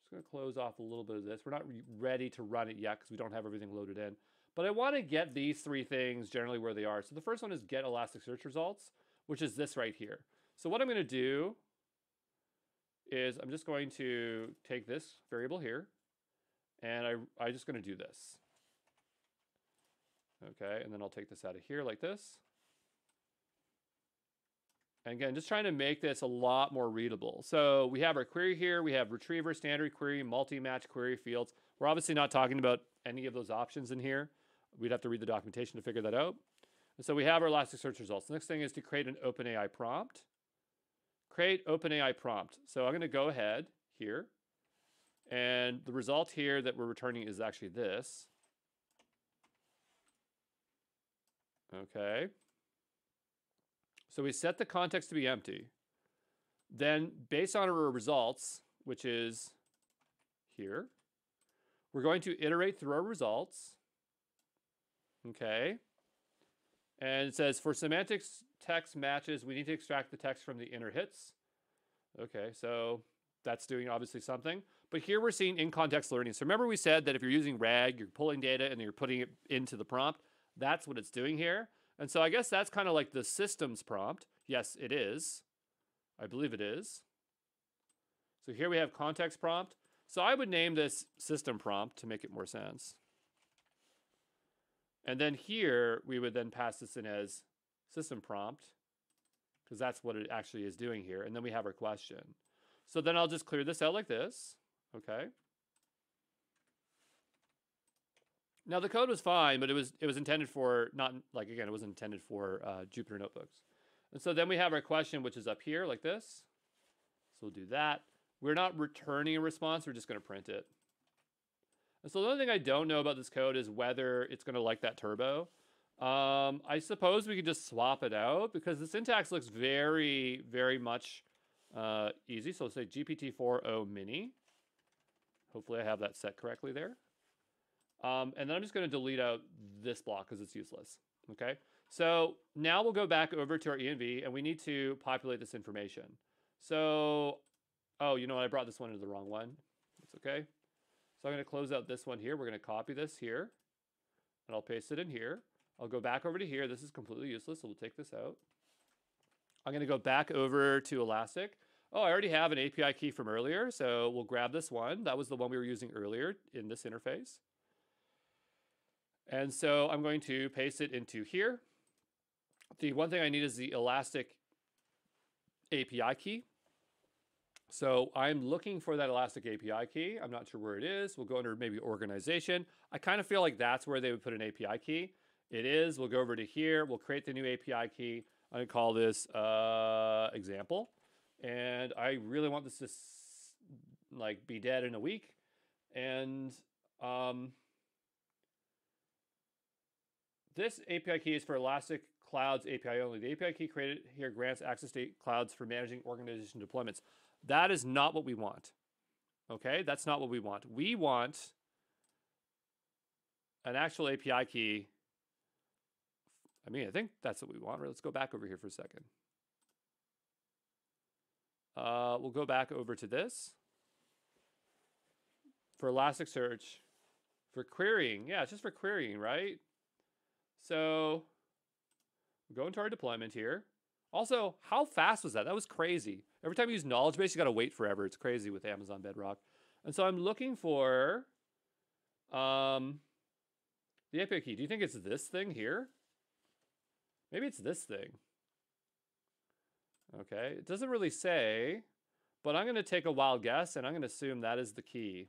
just going to close off a little bit of this. We're not ready to run it yet because we don't have everything loaded in. But I want to get these three things generally where they are. So the first one is get Elasticsearch results, which is this right here. So what I'm going to do is I'm just going to take this variable here, and I'm just going to do this. Okay, and then I'll take this out of here like this. And again, just trying to make this a lot more readable. So we have our query here. We have retriever, standard query, multi-match query fields. We're obviously not talking about any of those options in here. We'd have to read the documentation to figure that out. And so we have our Elasticsearch results. The next thing is to create an OpenAI prompt. Create OpenAI prompt. So I'm going to go ahead here. And the result here that we're returning is actually this. Okay. So we set the context to be empty. Then based on our results, which is here, we're going to iterate through our results. Okay. And it says for semantics text matches, we need to extract the text from the inner hits. Okay, so that's doing obviously something. But here we're seeing in-context learning. So remember we said that if you're using RAG, you're pulling data and you're putting it into the prompt. That's what it's doing here. And so I guess that's kind of like the systems prompt. Yes, it is. I believe it is. So here we have context prompt. So I would name this system prompt to make it more sense. And then here we would then pass this in as system prompt, because that's what it actually is doing here. And then we have our question. So then I'll just clear this out like this. Okay. Now the code was fine, but it was intended for not, like, again, it wasn't intended for Jupyter notebooks. And so then we have our question, which is up here like this. So we'll do that. We're not returning a response. We're just going to print it. And so the only thing I don't know about this code is whether it's going to like that turbo. I suppose we could just swap it out because the syntax looks very, very much easy. So let's say GPT-4o mini. Hopefully I have that set correctly there. And then I'm just going to delete out this block because it's useless. Okay. So now we'll go back over to our env and we need to populate this information. So, oh, you know what? I brought this one into the wrong one. It's okay. So I'm going to close out this one here. We're going to copy this here and I'll paste it in here. I'll go back over to here. This is completely useless, so we'll take this out. I'm going to go back over to Elastic. Oh, I already have an API key from earlier, so we'll grab this one. That was the one we were using earlier in this interface. And so I'm going to paste it into here. The one thing I need is the Elastic API key. So I'm looking for that Elastic API key. I'm not sure where it is. We'll go under maybe organization. I kind of feel like that's where they would put an API key. It is. We'll go over to here. We'll create the new API key. I'm going to call this example. And I really want this to like be dead in a week. And this API key is for Elastic Clouds API only. The API key created here grants access to clouds for managing organization deployments. That is not what we want. Okay, that's not what we want. We want an actual API key. I mean, I think that's what we want. Let's go back over here for a second. We'll go back over to this. For Elasticsearch, for querying. Yeah, it's just for querying, right? So we'll go into our deployment here. Also, how fast was that? That was crazy. Every time you use knowledge base, you got to wait forever. It's crazy with Amazon Bedrock. And so I'm looking for the API key. Do you think it's this thing here? Maybe it's this thing. Okay, it doesn't really say, but I'm going to take a wild guess, and I'm going to assume that is the key.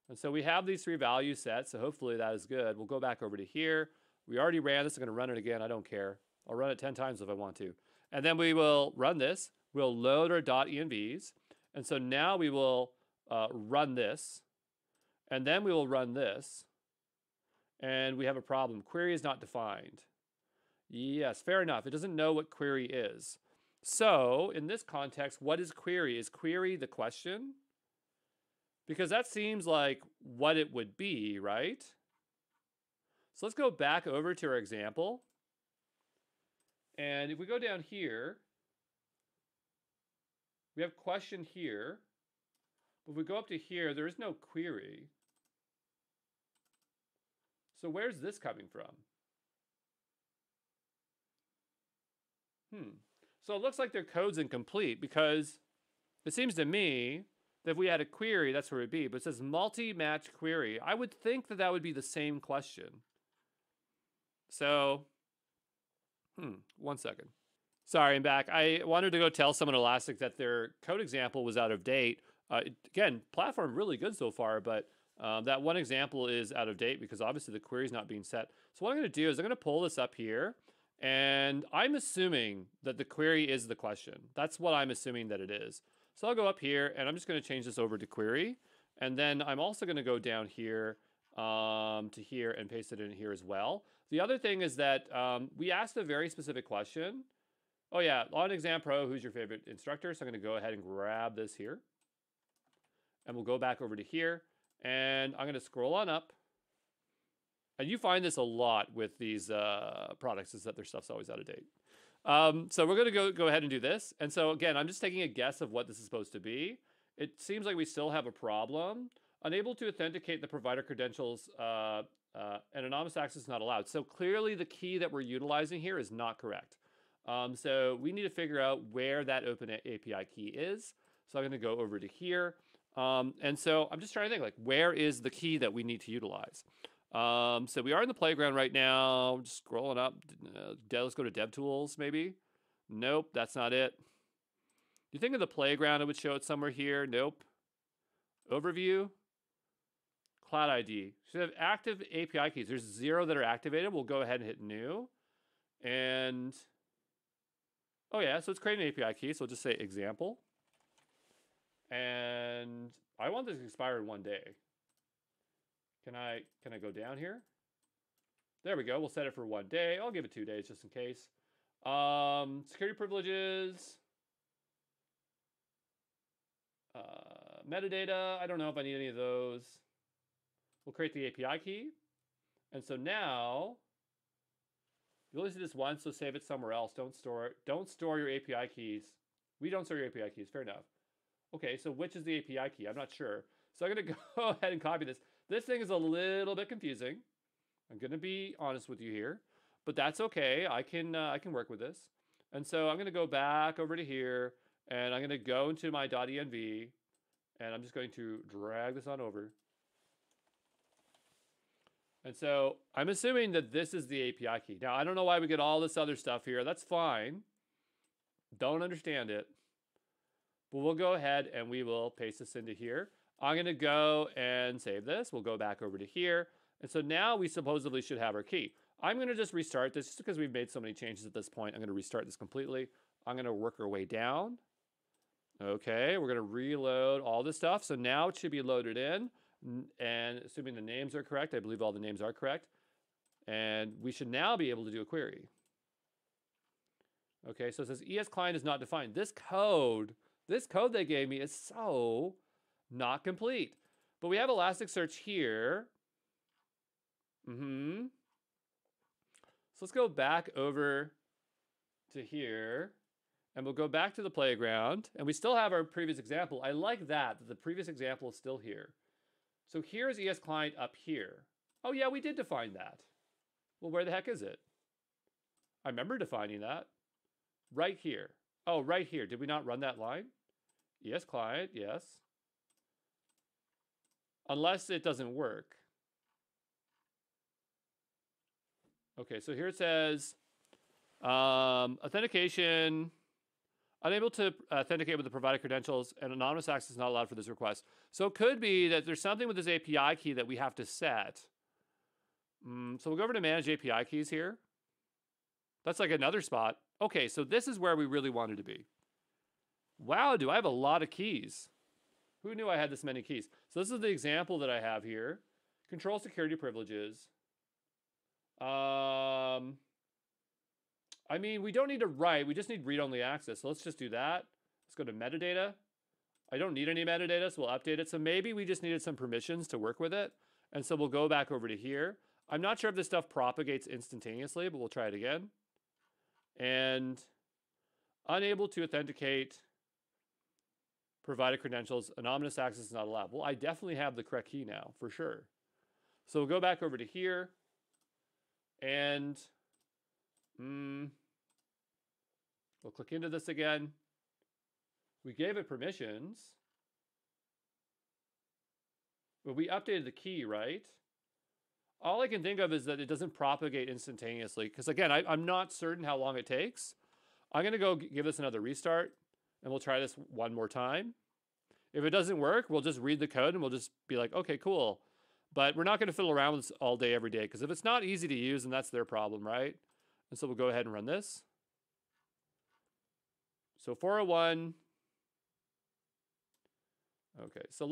And so we have these three values set, so hopefully that is good. We'll go back over to here. We already ran this. I'm going to run it again. I don't care. I'll run it 10 times if I want to. And then we will run this. We'll load our .envs. And so now we will run this. And then we will run this. And we have a problem. Query is not defined. Yes, fair enough. It doesn't know what query is. So in this context, what is query? Is query the question? Because that seems like what it would be, right? So let's go back over to our example. And if we go down here, we have question here. But if we go up to here, there is no query. So where's this coming from? So it looks like their code's incomplete because it seems to me that if we had a query, that's where it would be. But it says multi-match query. I would think that that would be the same question. So, 1 second. Sorry, I'm back. I wanted to go tell someone at Elastic that their code example was out of date. Again, platform really good so far, but that one example is out of date because obviously the query is not being set. So what I'm going to do is I'm going to pull this up here. And I'm assuming that the query is the question. That's what I'm assuming that it is. So I'll go up here and I'm just going to change this over to query. And then I'm also going to go down here to here and paste it in here as well. The other thing is that we asked a very specific question. Oh yeah, on Exam Pro, who's your favorite instructor? So I'm going to go ahead and grab this here. And we'll go back over to here. And I'm going to scroll on up. And you find this a lot with these products, is that their stuff's always out of date. So we're going to go ahead and do this. And so again, I'm just taking a guess of what this is supposed to be. It seems like we still have a problem. Unable to authenticate the provider credentials and anonymous access is not allowed. So clearly the key that we're utilizing here is not correct. So we need to figure out where that open API key is. So I'm going to go over to here. And so I'm just trying to think, like, where is the key that we need to utilize? So we are in the playground right now. Just scrolling up. Let's go to DevTools, maybe. Nope, that's not it. You think of the playground, it would show it somewhere here. Nope. Overview. Cloud ID. Should have active API keys. There's 0 that are activated. We'll go ahead and hit new. And, oh yeah, so it's creating an API key. So we'll just say example. And I want this to expire in 1 day. Can I go down here? There we go. We'll set it for 1 day. I'll give it 2 days just in case. Security privileges. Metadata. I don't know if I need any of those. We'll create the API key. And so now, you only see this once, so save it somewhere else. Don't store it. Don't store your API keys. We don't store your API keys, fair enough. Okay, so which is the API key? I'm not sure. So I'm going to go ahead and copy this. This thing is a little bit confusing. I'm going to be honest with you here, but that's okay. I can work with this. And so I'm going to go back over to here, and I'm going to go into my .env, and I'm just going to drag this on over. And so I'm assuming that this is the API key. Now, I don't know why we get all this other stuff here. That's fine. Don't understand it. But we'll go ahead and we will paste this into here. I'm going to go and save this. We'll go back over to here. And so now we supposedly should have our key. I'm going to just restart this just because we've made so many changes at this point. I'm going to restart this completely. I'm going to work our way down. Okay, we're going to reload all this stuff. So now it should be loaded in. And assuming the names are correct, I believe all the names are correct. And we should now be able to do a query. Okay, so it says ES client is not defined. This code they gave me is so not complete. But we have Elasticsearch here. So let's go back over to here. And we'll go back to the playground. And we still have our previous example. I like that the previous example is still here. So here's ES client up here. Oh yeah, we did define that. Well, where the heck is it? I remember defining that. Right here. Oh, right here. Did we not run that line? ES client, yes. Unless it doesn't work. Okay, so here it says, authentication, unable to authenticate with the provided credentials, and anonymous access is not allowed for this request. So it could be that there's something with this API key that we have to set. So we'll go over to manage API keys here. That's like another spot. Okay, so this is where we really wanted to be. Wow, do I have a lot of keys? Who knew I had this many keys? So this is the example that I have here. Control security privileges. I mean, we don't need to write. We just need read-only access. So let's just do that. Let's go to metadata. I don't need any metadata, so we'll update it. So maybe we just needed some permissions to work with it. And so we'll go back over to here. I'm not sure if this stuff propagates instantaneously, but we'll try it again. And unable to authenticate provided credentials, anonymous access is not allowed. Well, I definitely have the correct key now, for sure. So we'll go back over to here. And we'll click into this again. We gave it permissions. But we updated the key, right? All I can think of is that it doesn't propagate instantaneously. Because again, I'm not certain how long it takes. I'm going to go give this another restart. And we'll try this one more time. If it doesn't work, we'll just read the code and we'll just be like, okay, cool. But we're not going to fiddle around with this all day, every day. Because if it's not easy to use, then that's their problem, right? And so we'll go ahead and run this. So 401. Okay, so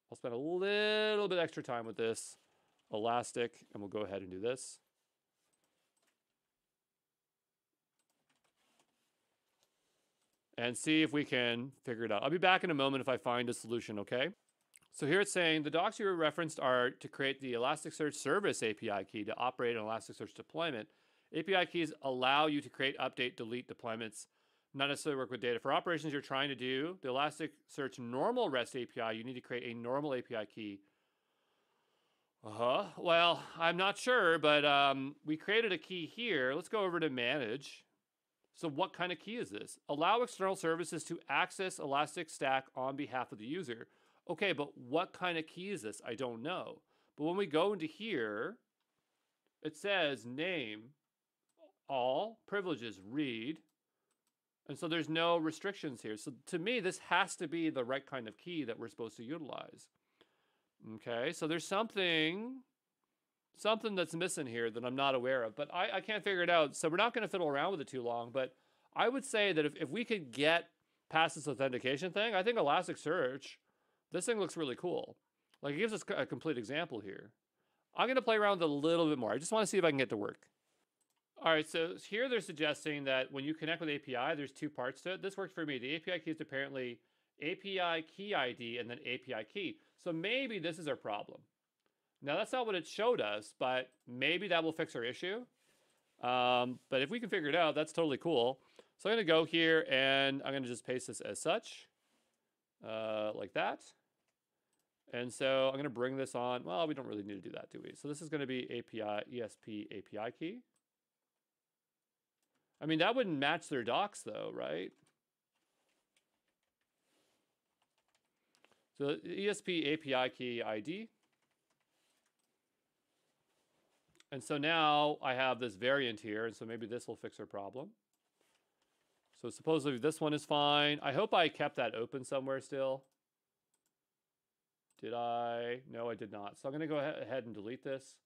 I'll spend a little bit extra time with this Elastic, and we'll go ahead and do this. And see if we can figure it out. I'll be back in a moment if I find a solution, okay? So here it's saying the docs you referenced are to create the Elasticsearch Service API key to operate an Elasticsearch deployment. API keys allow you to create, update, delete deployments, not necessarily work with data. For operations you're trying to do, the Elasticsearch normal REST API, you need to create a normal API key. Well, I'm not sure, but we created a key here. Let's go over to manage. So what kind of key is this? Allow external services to access Elastic Stack on behalf of the user. Okay, but what kind of key is this? I don't know. But when we go into here, it says name, all, privileges, read. And so there's no restrictions here. So to me, this has to be the right kind of key that we're supposed to utilize. Okay, so there's something that's missing here that I'm not aware of, but I can't figure it out. So we're not going to fiddle around with it too long, but I would say that if we could get past this authentication thing, I think Elasticsearch, this thing looks really cool. Like it gives us a complete example here. I'm going to play around with it a little bit more. I just want to see if I can get to work. All right, so here they're suggesting that when you connect with API, there's two parts to it. This worked for me. The API key is apparently API key ID, and then API key. So maybe this is our problem. Now, that's not what it showed us, but maybe that will fix our issue. But if we can figure it out, that's totally cool. So I'm going to go here, and I'm going to just paste this as such, like that. And so I'm going to bring this on. Well, we don't really need to do that, do we? So this is going to be API, ESP API key. I mean, that wouldn't match their docs, though, right? So ESP API key ID. And so now I have this variant here, and so maybe this will fix our problem. So supposedly this one is fine. I hope I kept that open somewhere still. Did I? No, I did not. So I'm going to go ahead and delete this.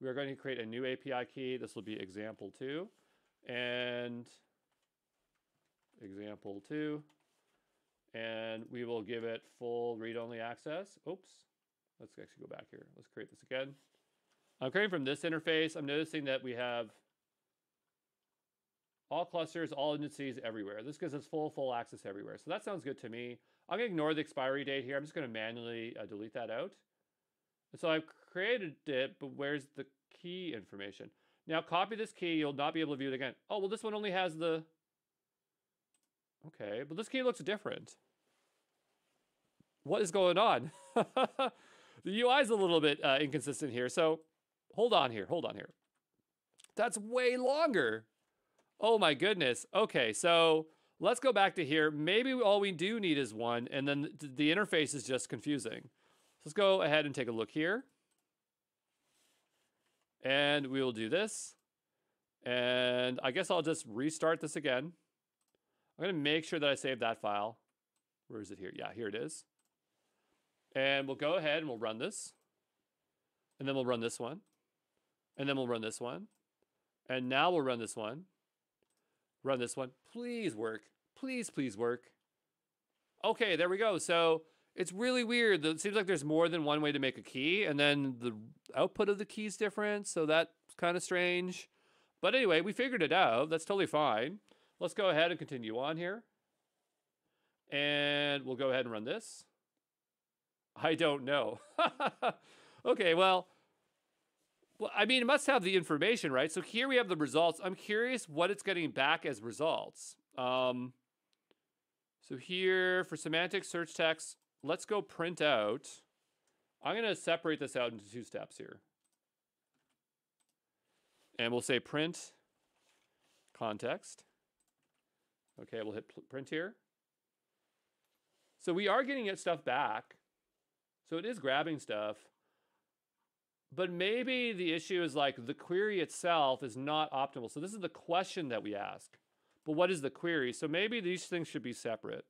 We are going to create a new API key. This will be example 2. And example 2. And we will give it full read-only access. Oops. Let's actually go back here. Let's create this again. I'm creating from this interface. I'm noticing that we have all clusters, all indices everywhere. This gives us full access everywhere. So that sounds good to me. I'm going to ignore the expiry date here. I'm just going to manually delete that out. And so I've created it, but where's the key information? Now copy this key. You'll not be able to view it again. Oh, well, this one only has the... Okay, but this key looks different. What is going on? The UI is a little bit inconsistent here. So hold on here. That's way longer. Oh my goodness. Okay, so let's go back to here. Maybe all we do need is one, and then the interface is just confusing. So let's go ahead and take a look here. And we will do this. And I guess I'll just restart this again. I'm going to make sure that I save that file. Where is it here? Yeah, here it is. And we'll go ahead and we'll run this. And then we'll run this one. And then we'll run this one. And now we'll run this one. Run this one. Please work. Please work. Okay, there we go. So it's really weird. It seems like there's more than one way to make a key, and then the output of the key is different, so that's kind of strange. But anyway, we figured it out. That's totally fine. Let's go ahead and continue on here. And we'll go ahead and run this. I don't know. Okay, well, I mean, it must have the information, right? So here we have the results. I'm curious what it's getting back as results. So here for semantic search text, let's go print out. I'm going to separate this out into 2 steps here. And we'll say print context. Okay, we'll hit print here. So we are getting stuff back. So it is grabbing stuff. But maybe the issue is like the query itself is not optimal. So this is the question that we ask. But what is the query? So maybe these things should be separate.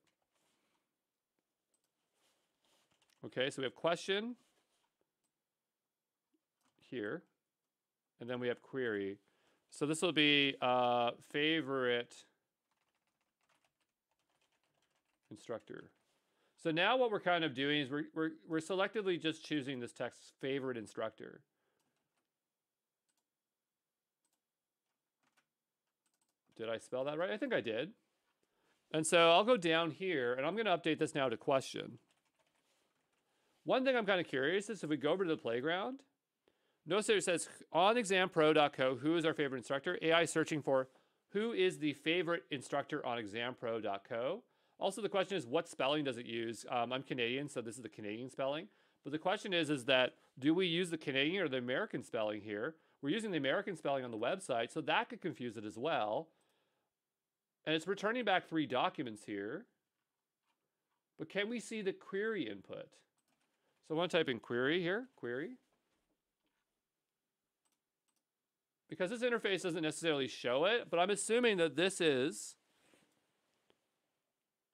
Okay, so we have question here. And then we have query. So this will be favorite instructor. So now what we're kind of doing is we're selectively just choosing this text's favorite instructor. Did I spell that right? I think I did. And so I'll go down here, and I'm going to update this now to question. One thing I'm kind of curious is if we go over to the playground, notice that it says on exampro.co, who is our favorite instructor? AI searching for who is the favorite instructor on exampro.co. Also, the question is, what spelling does it use? I'm Canadian, so this is the Canadian spelling. But the question is that do we use the Canadian or the American spelling here? We're using the American spelling on the website, so that could confuse it as well. And it's returning back 3 documents here. But can we see the query input? So I want to type in query here, query. Because this interface doesn't necessarily show it, but I'm assuming that this is,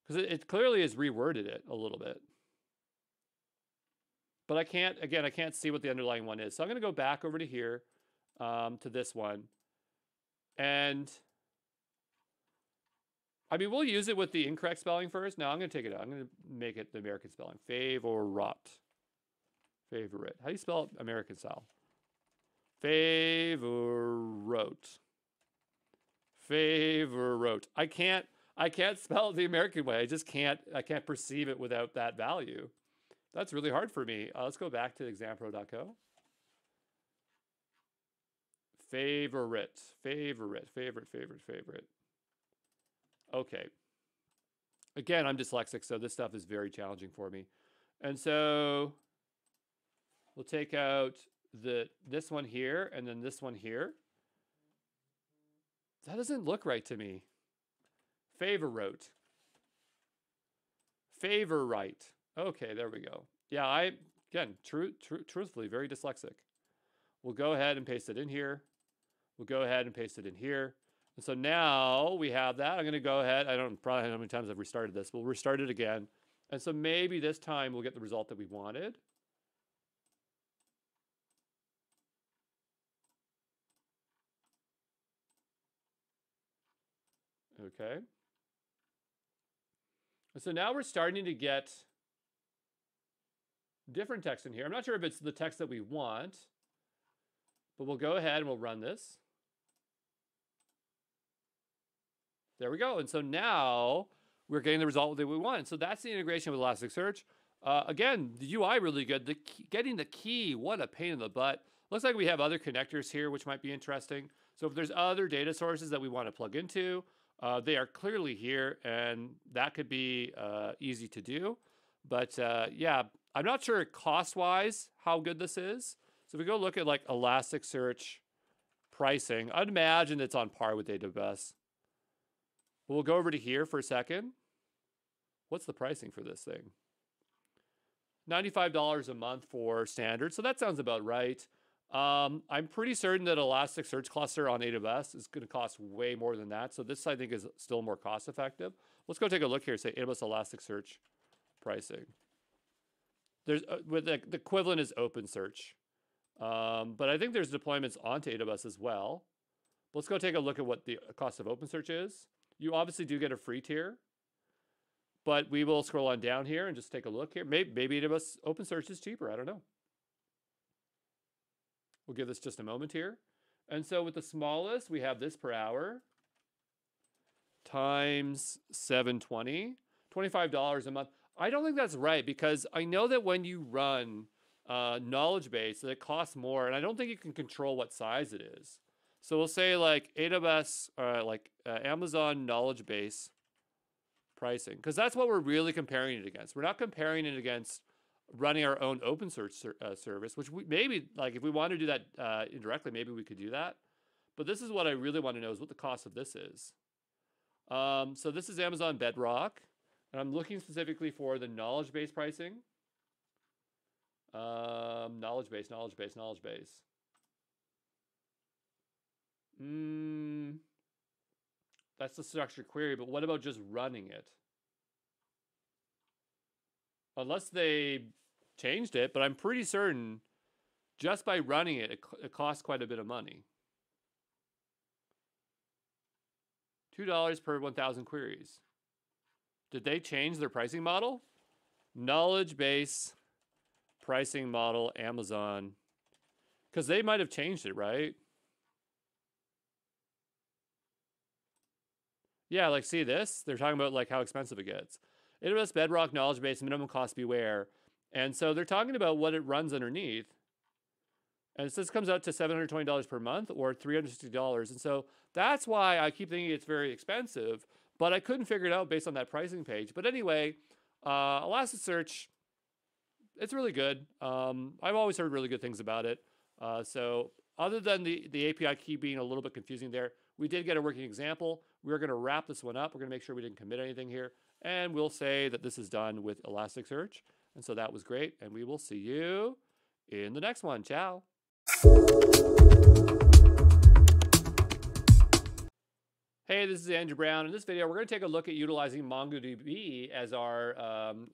because it clearly has reworded it a little bit. But I can't see what the underlying one is. So I'm going to go back over to here, to this one. And I mean, we'll use it with the incorrect spelling first. Now I'm going to take it out. I'm going to make it the American spelling. Favorite. How do you spell it American style? Favorite. I can't I can't spell it the American way. I can't perceive it without that value. That's really hard for me. Let's go back to exampro.co. Favorite. Okay. Again, I'm dyslexic, so this stuff is very challenging for me. And so we'll take out this one here and then this one here. That doesn't look right to me. Favorite. Okay, there we go. Yeah, again, truthfully, very dyslexic. We'll go ahead and paste it in here. We'll go ahead and paste it in here. And so now we have that. I'm going to go ahead. I don't probably know how many times I've restarted this. We'll restart it again. And so maybe this time we'll get the result that we wanted. Okay. And so now we're starting to get different text in here. I'm not sure if it's the text that we want, but we'll go ahead and we'll run this. There we go. And so now we're getting the result that we want. So that's the integration with Elasticsearch. Again, the UI really good. Getting the key, what a pain in the butt. Looks like we have other connectors here, which might be interesting. So if there's other data sources that we want to plug into, they are clearly here, and that could be easy to do. But yeah, I'm not sure cost-wise how good this is. So if we go look at like Elasticsearch pricing, I'd imagine it's on par with AWS. We'll go over to here for a second. What's the pricing for this thing? $95 a month for standard. So that sounds about right. I'm pretty certain that Elasticsearch cluster on AWS is going to cost way more than that. So this, I think, is still more cost effective. Let's go take a look here. Say AWS Elasticsearch pricing. There's the equivalent is OpenSearch. But I think there's deployments onto AWS as well. Let's go take a look at what the cost of OpenSearch is. You obviously do get a free tier, but we will scroll on down here and just take a look here. Maybe AWS OpenSearch is cheaper. I don't know. We'll give this just a moment here. And so with the smallest, we have this per hour times 720, $25 a month. I don't think that's right, because I know that when you run knowledge base, it costs more, and I don't think you can control what size it is. So we'll say like AWS, Amazon knowledge base pricing, because that's what we're really comparing it against. We're not comparing it against running our own OpenSearch service, which maybe, like, if we want to do that indirectly, maybe we could do that. But this is what I really want to know, is what the cost of this is. So this is Amazon Bedrock, and I'm looking specifically for the knowledge base pricing. Knowledge base. That's the structured query, but what about just running it? Unless they changed it, but I'm pretty certain just by running it, it costs quite a bit of money. $2 per 1,000 queries. Did they change their pricing model? Knowledge base pricing model, Amazon. Because they might have changed it, right? Yeah, like, see this? They're talking about like how expensive it gets. AWS Bedrock knowledge base, minimum cost beware. And so they're talking about what it runs underneath. And it says it comes out to $720 per month or $360. And so that's why I keep thinking it's very expensive, but I couldn't figure it out based on that pricing page. But anyway, Elasticsearch, it's really good. I've always heard really good things about it. So other than the API key being a little bit confusing there, we did get a working example. We're going to wrap this one up. We're going to make sure we didn't commit anything here. And we'll say that this is done with Elasticsearch. And so that was great. And we will see you in the next one. Ciao. Hey, this is Andrew Brown. In this video, we're going to take a look at utilizing MongoDB as our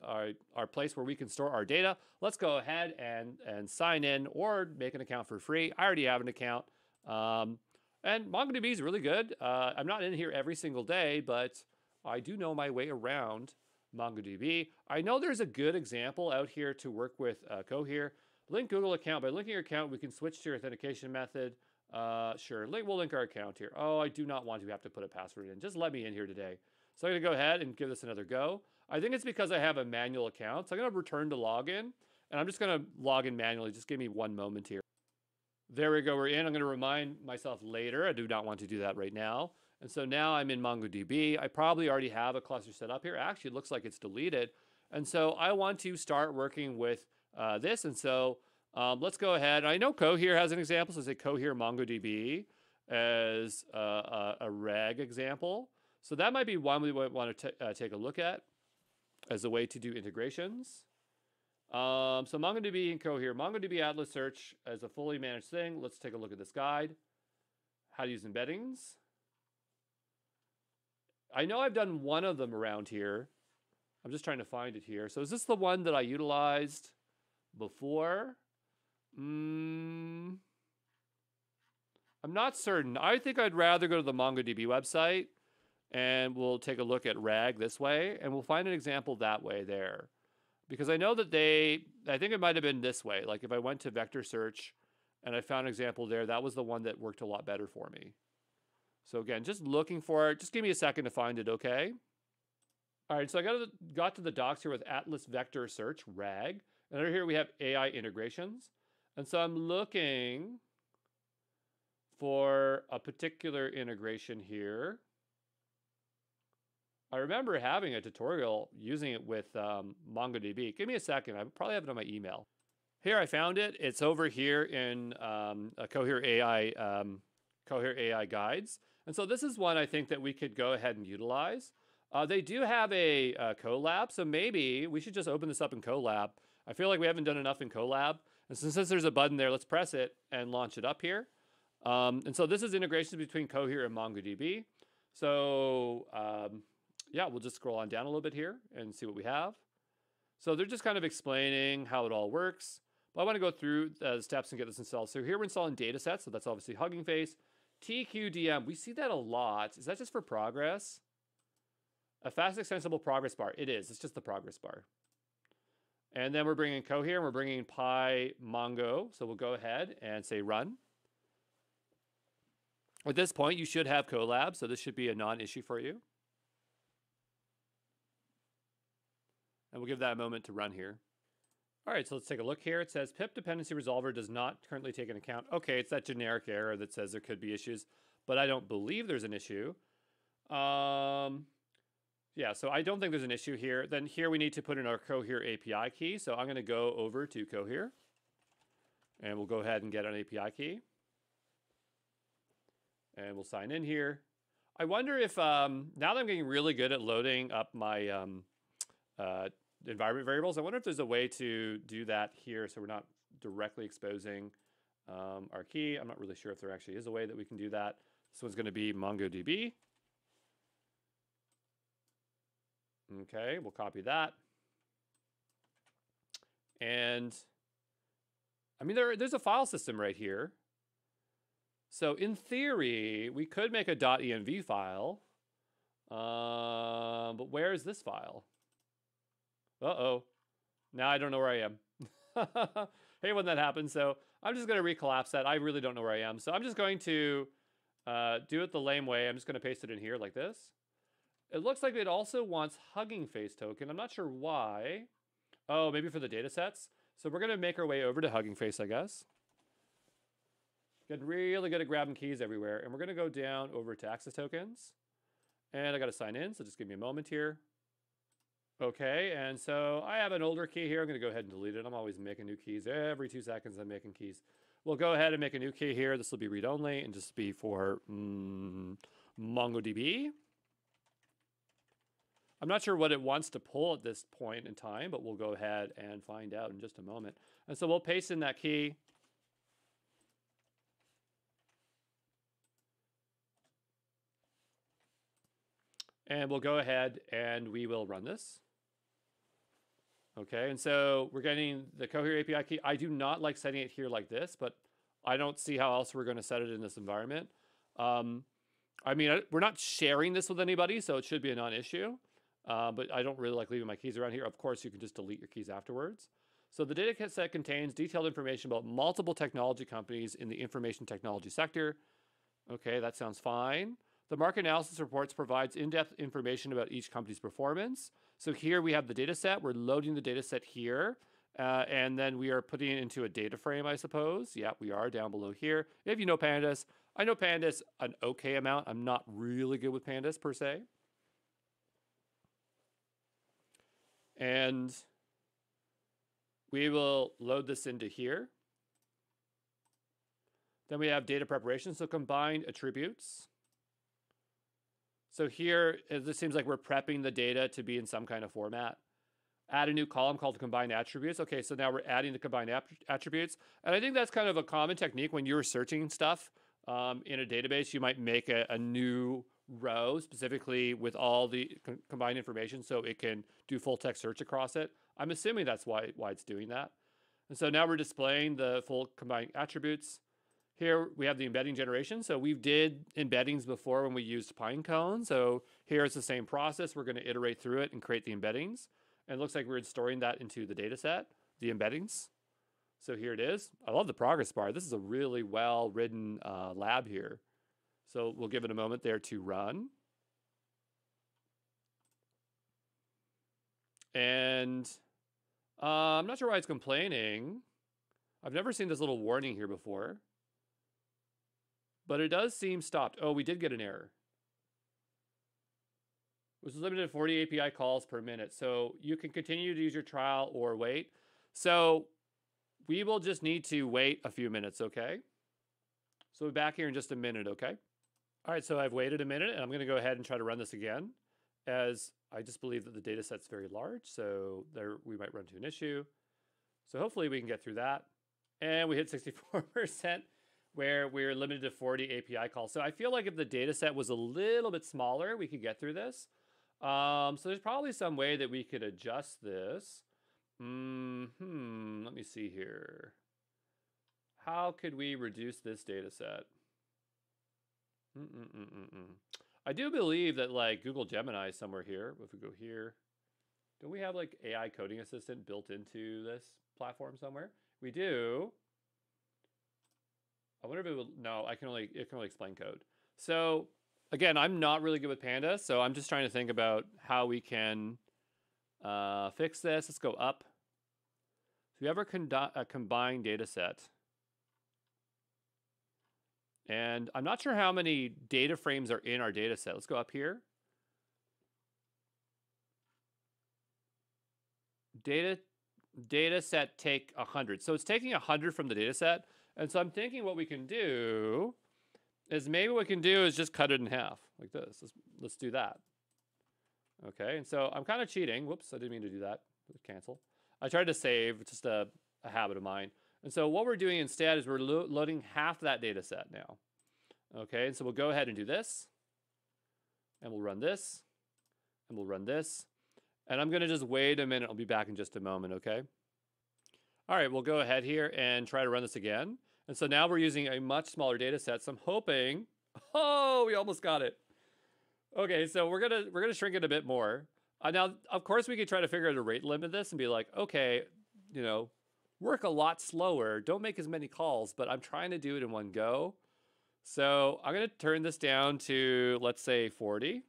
place where we can store our data. Let's go ahead and sign in or make an account for free. I already have an account. And MongoDB is really good. I'm not in here every single day, but I do know my way around MongoDB. I know there's a good example out here to work with Cohere. Link Google account. By linking your account, we can switch to your authentication method. Sure, we'll link our account here. Oh, I do not want to have to put a password in. Just let me in here today. So I'm going to go ahead and give this another go. I think it's because I have a manual account. So I'm going to return to login, and I'm just going to log in manually. Just give me one moment here. There we go, we're in. I'm going to remind myself later. I do not want to do that right now. And so now I'm in MongoDB. I probably already have a cluster set up here. Actually, it looks like it's deleted. And so I want to start working with this. And so let's go ahead. I know Cohere has an example. So say Cohere MongoDB as a reg example. So that might be one we might want to take a look at as a way to do integrations. So MongoDB and Cohere. MongoDB Atlas Search as a fully managed thing. Let's take a look at this guide. How to use embeddings. I know I've done one of them around here. I'm just trying to find it here. So is this the one that I utilized before? I'm not certain. I think I'd rather go to the MongoDB website and we'll take a look at RAG this way and we'll find an example that way there. Because I know that I think it might have been this way. Like if I went to vector search and I found an example there, that was the one that worked a lot better for me. So again, just looking for it. Just give me a second to find it, okay? All right, so I got to the docs here with Atlas Vector Search, RAG. And over here we have AI integrations. And so I'm looking for a particular integration here. I remember having a tutorial using it with MongoDB. Give me a second. I probably have it on my email. Here, I found it. It's over here in Cohere AI guides. And so this is one I think that we could go ahead and utilize. They do have a Colab, so maybe we should just open this up in Colab. I feel like we haven't done enough in Colab. And since there's a button there, let's press it and launch it up here. And so this is integrations between Cohere and MongoDB. So yeah, we'll just scroll on down a little bit here and see what we have. So they're just kind of explaining how it all works. But I want to go through the steps and get this installed. So here we're installing data sets. So that's obviously Hugging Face. TQDM, we see that a lot. Is that just for progress? A fast extensible progress bar. It is. It's just the progress bar. And then we're bringing Cohere and we're bringing PyMongo. So we'll go ahead and say run. At this point, you should have Colab. So this should be a non-issue for you. And we'll give that a moment to run here. All right, so let's take a look here. It says pip dependency resolver does not currently take into account. Okay, it's that generic error that says there could be issues, but I don't believe there's an issue. Yeah, so I don't think there's an issue here. Then here we need to put in our Cohere API key. So I'm going to go over to Cohere, and we'll go ahead and get an API key. And we'll sign in here. I wonder if, now that I'm getting really good at loading up my environment variables, I wonder if there's a way to do that here so we're not directly exposing our key. I'm not really sure if there actually is a way that we can do that. This one's going to be MongoDB. Okay, we'll copy that. And I mean, there's a file system right here. So in theory, we could make a .env file. But where is this file? Uh-oh. Now I don't know where I am. Hey, when that happens. So I'm just going to recollapse that. I really don't know where I am. So I'm just going to do it the lame way. I'm just going to paste it in here like this. It looks like it also wants Hugging Face token. I'm not sure why. Oh, maybe for the data sets. So we're going to make our way over to Hugging Face, I guess. Get really good at grabbing keys everywhere. And we're going to go down over to access tokens. And I got to sign in, so just give me a moment here. Okay, and so I have an older key here. I'm going to go ahead and delete it. I'm always making new keys. Every 2 seconds I'm making keys. We'll go ahead and make a new key here. This will be read-only and just be for MongoDB. I'm not sure what it wants to pull at this point in time, but we'll go ahead and find out in just a moment. And so we'll paste in that key. And we'll go ahead and we will run this. Okay, and so we're getting the Cohere API key. I do not like setting it here like this, but I don't see how else we're going to set it in this environment. I mean, we're not sharing this with anybody, so it should be a non-issue. But I don't really like leaving my keys around here. Of course, you can just delete your keys afterwards. So the data set contains detailed information about multiple technology companies in the information technology sector. Okay, that sounds fine. The market analysis reports provides in-depth information about each company's performance. So here we have the data set. We're loading the data set here. And then we are putting it into a data frame, I suppose. Yeah, we are down below here. If you know Pandas, I know Pandas an okay amount. I'm not really good with Pandas per se. And we will load this into here. Then we have data preparation, so combined attributes. So here, this seems like we're prepping the data to be in some kind of format. Add a new column called combined attributes. Okay, so now we're adding the combined attributes. And I think that's kind of a common technique when you're searching stuff in a database. You might make a new row specifically with all the combined information so it can do full text search across it. I'm assuming that's why it's doing that. And so now we're displaying the full combined attributes. Here we have the embedding generation. So we did embeddings before when we used Pinecone. So here it's the same process. We're going to iterate through it and create the embeddings. And it looks like we're storing that into the data set, the embeddings. So here it is. I love the progress bar. This is a really well-written lab here. So we'll give it a moment there to run. And I'm not sure why it's complaining. I've never seen this little warning here before. But it does seem stopped. Oh, we did get an error. Which is limited to 40 API calls per minute. So you can continue to use your trial or wait. So we will just need to wait a few minutes, okay? So we'll be back here in just a minute, okay? All right, so I've waited a minute, and I'm going to go ahead and try to run this again, as I just believe that the data set's very large, so there we might run into an issue. So hopefully we can get through that. And we hit 64%. Where we're limited to 40 API calls. So I feel like if the data set was a little bit smaller, we could get through this. So there's probably some way that we could adjust this. Let me see here. How could we reduce this data set? I do believe that like Google Gemini is somewhere here. If we go here, do we have like AI coding assistant built into this platform somewhere? We do. I wonder if it will, no, it can only explain code. So again, I'm not really good with Pandas, so I'm just trying to think about how we can fix this. Let's go up. So we have our combined data set. And I'm not sure how many data frames are in our data set. Let's go up here. Data set take 100. So it's taking 100 from the data set. And so I'm thinking what we can do is maybe what we can do is just cut it in half like this. Let's do that. Okay, and so I'm kind of cheating. Whoops, I didn't mean to do that. Cancel. I tried to save. It's just a habit of mine. And so what we're doing instead is we're loading half that data set now. Okay, and so we'll go ahead and do this. And we'll run this. And we'll run this. And I'm going to just wait a minute. I'll be back in just a moment, okay? All right, we'll go ahead here and try to run this again. And so now we're using a much smaller data set. So I'm hoping, oh, we almost got it. Okay, so we're gonna shrink it a bit more. Now, of course, we could try to figure out a rate limit this and be like, okay, you know, work a lot slower. Don't make as many calls, but I'm trying to do it in one go. So I'm gonna turn this down to, let's say 40.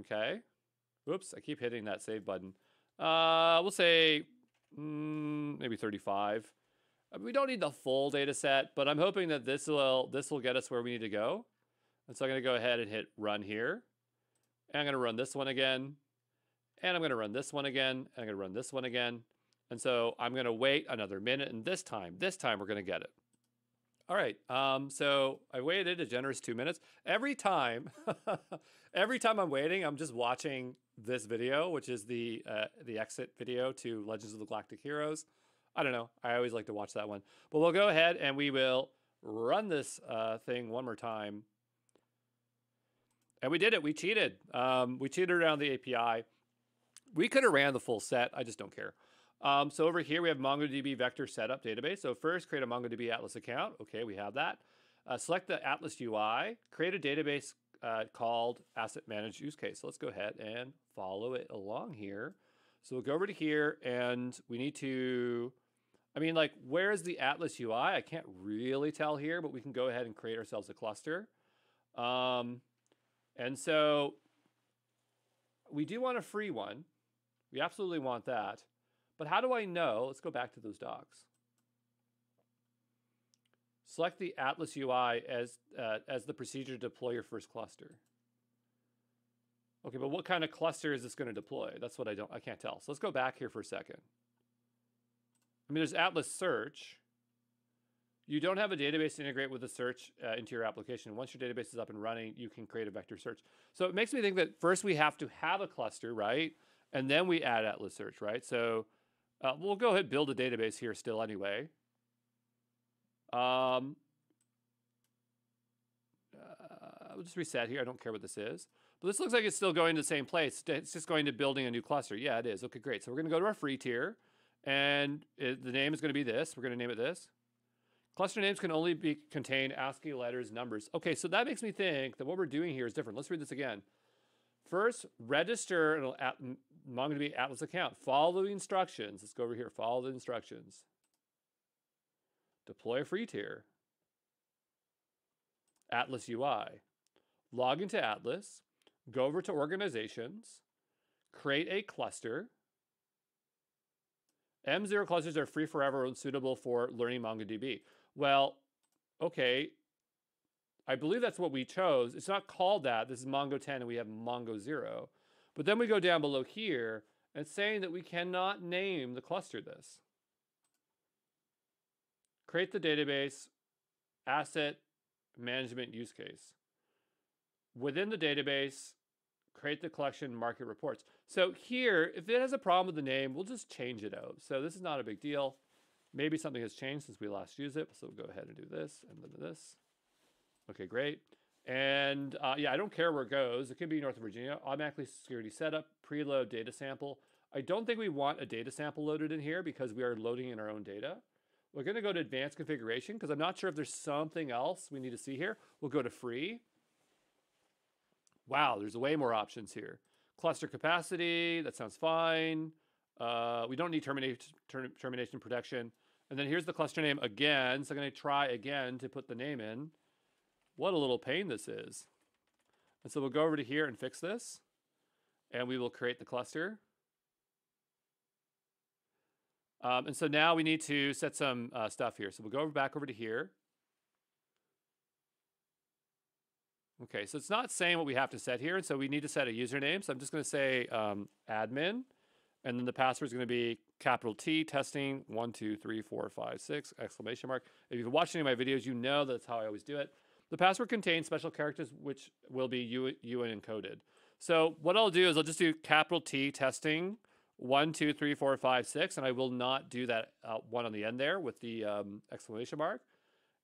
Okay. Whoops, I keep hitting that save button. We'll say maybe 35. We don't need the full data set, but I'm hoping that this will get us where we need to go. And so I'm going to go ahead and hit run here. And I'm going to run this one again. And I'm going to run this one again. And I'm going to run this one again. And so I'm going to wait another minute. And this time we're going to get it. All right. So I waited a generous 2 minutes. Every time I'm waiting, I'm just watching this video, which is the exit video to Legends of the Galactic Heroes. I don't know. I always like to watch that one. But we'll go ahead and we will run this thing one more time. And we did it. We cheated. We cheated around the API. We could have ran the full set. I just don't care. So over here, we have MongoDB vector setup database. So first, create a MongoDB Atlas account. Okay, we have that. Select the Atlas UI. Create a database called Asset Managed Use Case. So let's go ahead and follow it along here. So we'll go over to here, and we need to, I mean, like, where's the Atlas UI? I can't really tell here, but we can go ahead and create ourselves a cluster. And so we do want a free one. We absolutely want that. But how do I know? Let's go back to those docs. Select the Atlas UI as the procedure to deploy your first cluster. Okay, but what kind of cluster is this going to deploy? That's what I can't tell. So let's go back here for a second. I mean, there's Atlas Search. You don't have a database to integrate with a search into your application. Once your database is up and running, you can create a vector search. So it makes me think that first we have to have a cluster, right? And then we add Atlas Search, right? So we'll go ahead and build a database here still anyway. I'll just reset here. I don't care what this is. But this looks like it's still going to the same place. It's just going to building a new cluster. Yeah, it is. Okay, great. So we're going to go to our free tier. And the name is going to be this. We're going to name it this. Cluster names can only contain ASCII letters, numbers. Okay, so that makes me think that what we're doing here is different. Let's read this again. First, register an MongoDB Atlas account. Follow the instructions. Let's go over here. Follow the instructions. Deploy a free tier. Atlas UI. Log into Atlas. Go over to organizations. Create a cluster. M0 clusters are free forever and suitable for learning MongoDB. Well, okay, I believe that's what we chose. It's not called that. This is Mongo 10 and we have Mongo 0. But then we go down below here and it's saying that we cannot name the cluster this. Create the database asset management use case. Within the database, create the collection market reports. So here, if it has a problem with the name, we'll just change it out. So this is not a big deal. Maybe something has changed since we last used it. So we'll go ahead and do this and then this. Okay, great. And yeah, I don't care where it goes. It could be Northern Virginia. Automatically security setup, preload data sample. I don't think we want a data sample loaded in here because we are loading in our own data. We're going to go to advanced configuration because I'm not sure if there's something else we need to see here. We'll go to free. Wow, there's way more options here. Cluster capacity, that sounds fine. We don't need termination protection. And then here's the cluster name again. So I'm going to try again to put the name in. What a little pain this is. And so we'll go over to here and fix this. And we will create the cluster. And so now we need to set some stuff here. So we'll go back over to here. Okay, so it's not saying what we have to set here. And so we need to set a username. So I'm just going to say admin. And then the password is going to be capital T testing 1 2 3 4 5 6 exclamation mark. If you've watched any of my videos, you know that's how I always do it. The password contains special characters which will be UN encoded. So what I'll do is I'll just do capital T testing 1 2 3 4 5 6, and I will not do that one on the end there with the exclamation mark.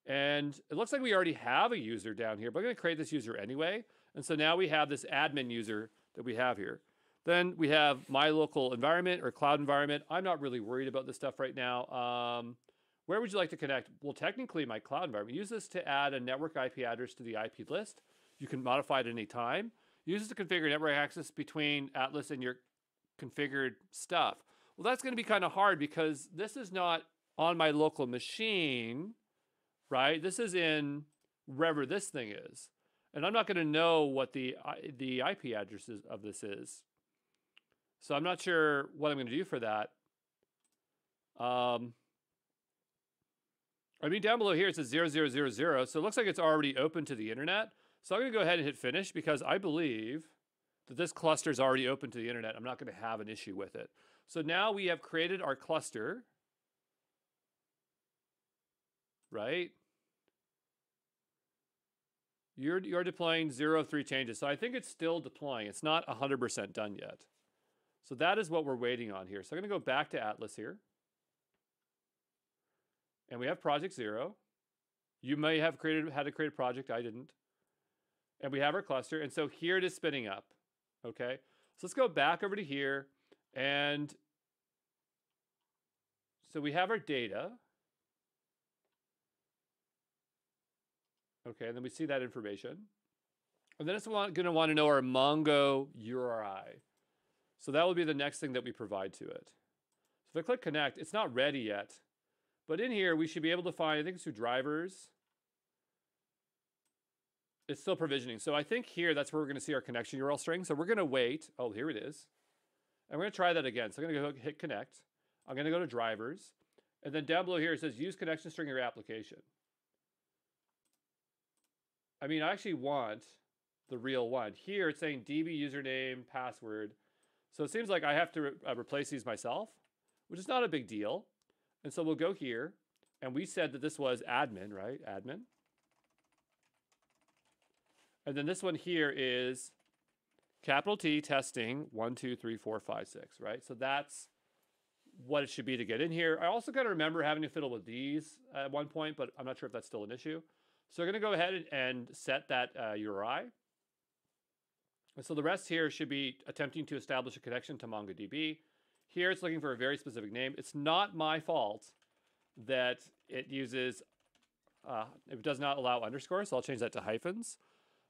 And it looks like we already have a user down here, but I'm going to create this user anyway. And so now we have this admin user that we have here. Then we have my local environment or cloud environment. I'm not really worried about this stuff right now. Where would you like to connect? Well, technically my cloud environment. Use this to add a network IP address to the IP list. You can modify it at any time. Use this to configure network access between Atlas and your configured stuff. Well, that's going to be kind of hard because this is not on my local machine, right? This is in wherever this thing is. And I'm not going to know what the IP address of this is. So I'm not sure what I'm going to do for that. I mean, down below here, it says 0000. So it looks like it's already open to the internet. So I'm going to go ahead and hit finish because I believe that this cluster is already open to the internet. I'm not going to have an issue with it. So now we have created our cluster, right? You're deploying 0 of 3 changes. So I think it's still deploying. It's not 100% done yet. So that is what we're waiting on here. So I'm going to go back to Atlas here. And we have project 0. You may have had to create a project. I didn't. And we have our cluster. And so here it is spinning up. Okay. So let's go back over to here. And so we have our data. Okay. And then we see that information. And then it's going to want to know our Mongo URI. So that will be the next thing that we provide to it. So if I click connect, it's not ready yet. But in here, we should be able to find, I think it's through drivers. It's still provisioning. So I think here, that's where we're going to see our connection URL string. So we're going to wait. Oh, here it is. And we're going to try that again. So I'm going to go hit connect. I'm going to go to drivers. And then down below here, it says use connection string in your application. I mean, I actually want the real one. Here, it's saying DB username, password. So it seems like I have to replace these myself, which is not a big deal. And so we'll go here. And we said that this was admin, right? Admin. And then this one here is capital T testing 1, 2, 3, 4, 5, 6, right? So that's what it should be to get in here. I also got to remember having to fiddle with these at one point, but I'm not sure if that's still an issue. So we're going to go ahead and set that URI. And so the rest here should be attempting to establish a connection to MongoDB. Here it's looking for a very specific name. It's not my fault that it uses, it does not allow underscores, so I'll change that to hyphens.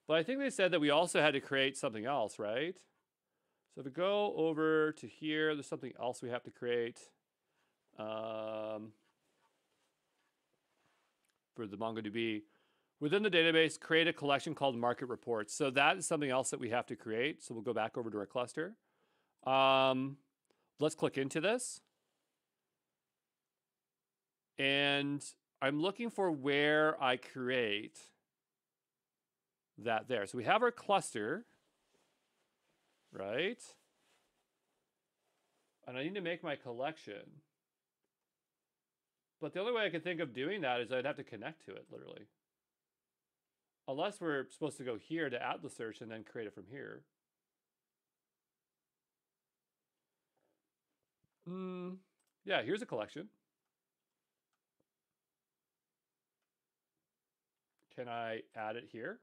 But I think they said that we also had to create something else, right? So if we go over to here, there's something else we have to create for the MongoDB. Within the database, create a collection called market reports. So that is something else that we have to create. So we'll go back over to our cluster. Let's click into this. And I'm looking for where I create that there. So we have our cluster, right? And I need to make my collection. But the only way I can think of doing that is I'd have to connect to it, literally. Unless we're supposed to go here to Atlas search and then create it from here. Yeah, here's a collection. Can I add it here?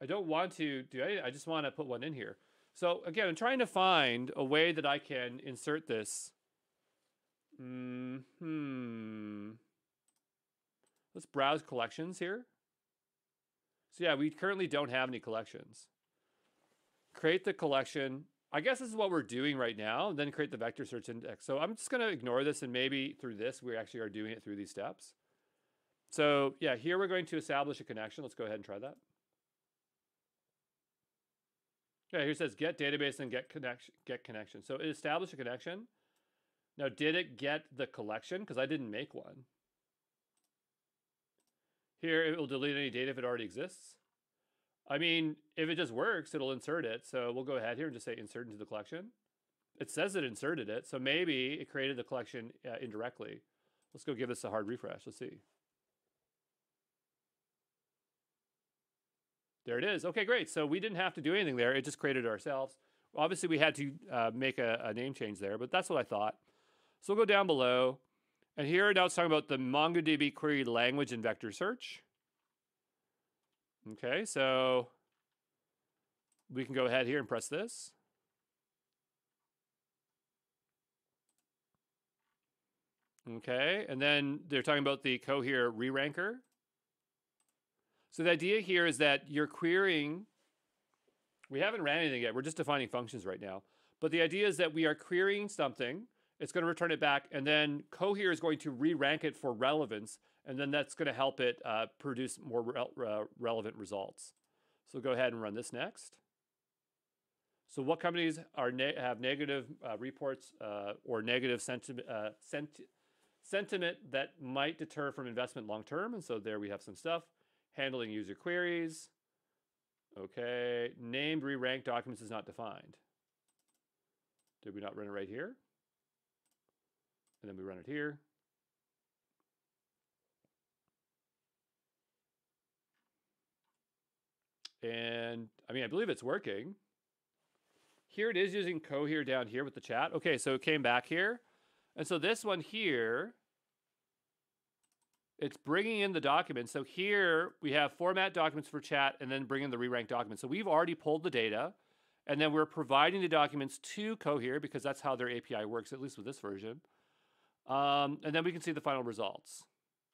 I don't want to do anything. I just want to put one in here. So again, I'm trying to find a way that I can insert this. Let's browse collections here. So yeah, we currently don't have any collections. Create the collection. I guess this is what we're doing right now. Then create the vector search index. So I'm just going to ignore this, and maybe through this, we actually are doing it through these steps. So yeah, here we're going to establish a connection. Let's go ahead and try that. Yeah, here it says get database and get connection. So it established a connection. Now, did it get the collection? Because I didn't make one. Here, it will delete any data if it already exists. I mean, if it just works, it'll insert it. So we'll go ahead here and just say insert into the collection. It says it inserted it. So maybe it created the collection indirectly. Let's go give this a hard refresh. Let's see. There it is. Okay, great. So we didn't have to do anything there. It just created it ourselves. Obviously, we had to make a name change there, but that's what I thought. So we'll go down below. And here now it's talking about the MongoDB query language and vector search. Okay, so we can go ahead here and press this. Okay, and then they're talking about the cohere re-ranker. So the idea here is that you're querying, we haven't ran anything yet, we're just defining functions right now. But the idea is that we are querying something, it's going to return it back, and then cohere is going to re-rank it for relevance, and then that's going to help it produce more relevant results. So go ahead and run this next. So what companies are have negative reports or negative sentiment that might deter from investment long term? And so there we have some stuff. Handling user queries. Okay, named re-ranked documents is not defined. Did we not run it right here? And then we run it here. And I mean, I believe it's working. Here it is using cohere down here with the chat. Okay, so it came back here. And so this one here, it's bringing in the documents. So here we have format documents for chat and then bring in the re-ranked documents. So we've already pulled the data and then we're providing the documents to cohere because that's how their API works, at least with this version. And then we can see the final results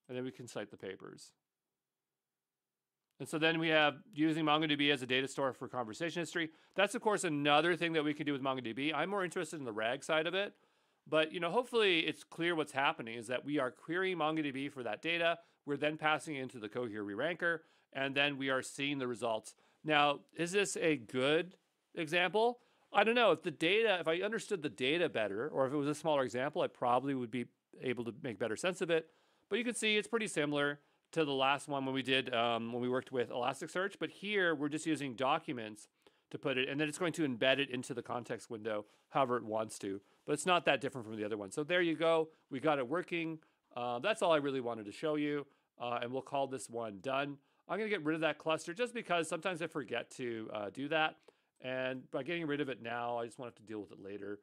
and then we can cite the papers. And so then we have using MongoDB as a data store for conversation history. That's, of course, another thing that we can do with MongoDB. I'm more interested in the RAG side of it. But hopefully it's clear what's happening is that we are querying MongoDB for that data. We're then passing it into the Cohere re-ranker, and then we are seeing the results. Now, is this a good example? I don't know. If I understood the data better, or if it was a smaller example, I probably would be able to make better sense of it. But you can see it's pretty similar to the last one when we worked with Elasticsearch. But here we're just using documents to put it, and then it's going to embed it into the context window however it wants to. But it's not that different from the other one. So there you go. We got it working. That's all I really wanted to show you. And we'll call this one done. I'm going to get rid of that cluster just because sometimes I forget to do that. And by getting rid of it now, I just won't have to deal with it later.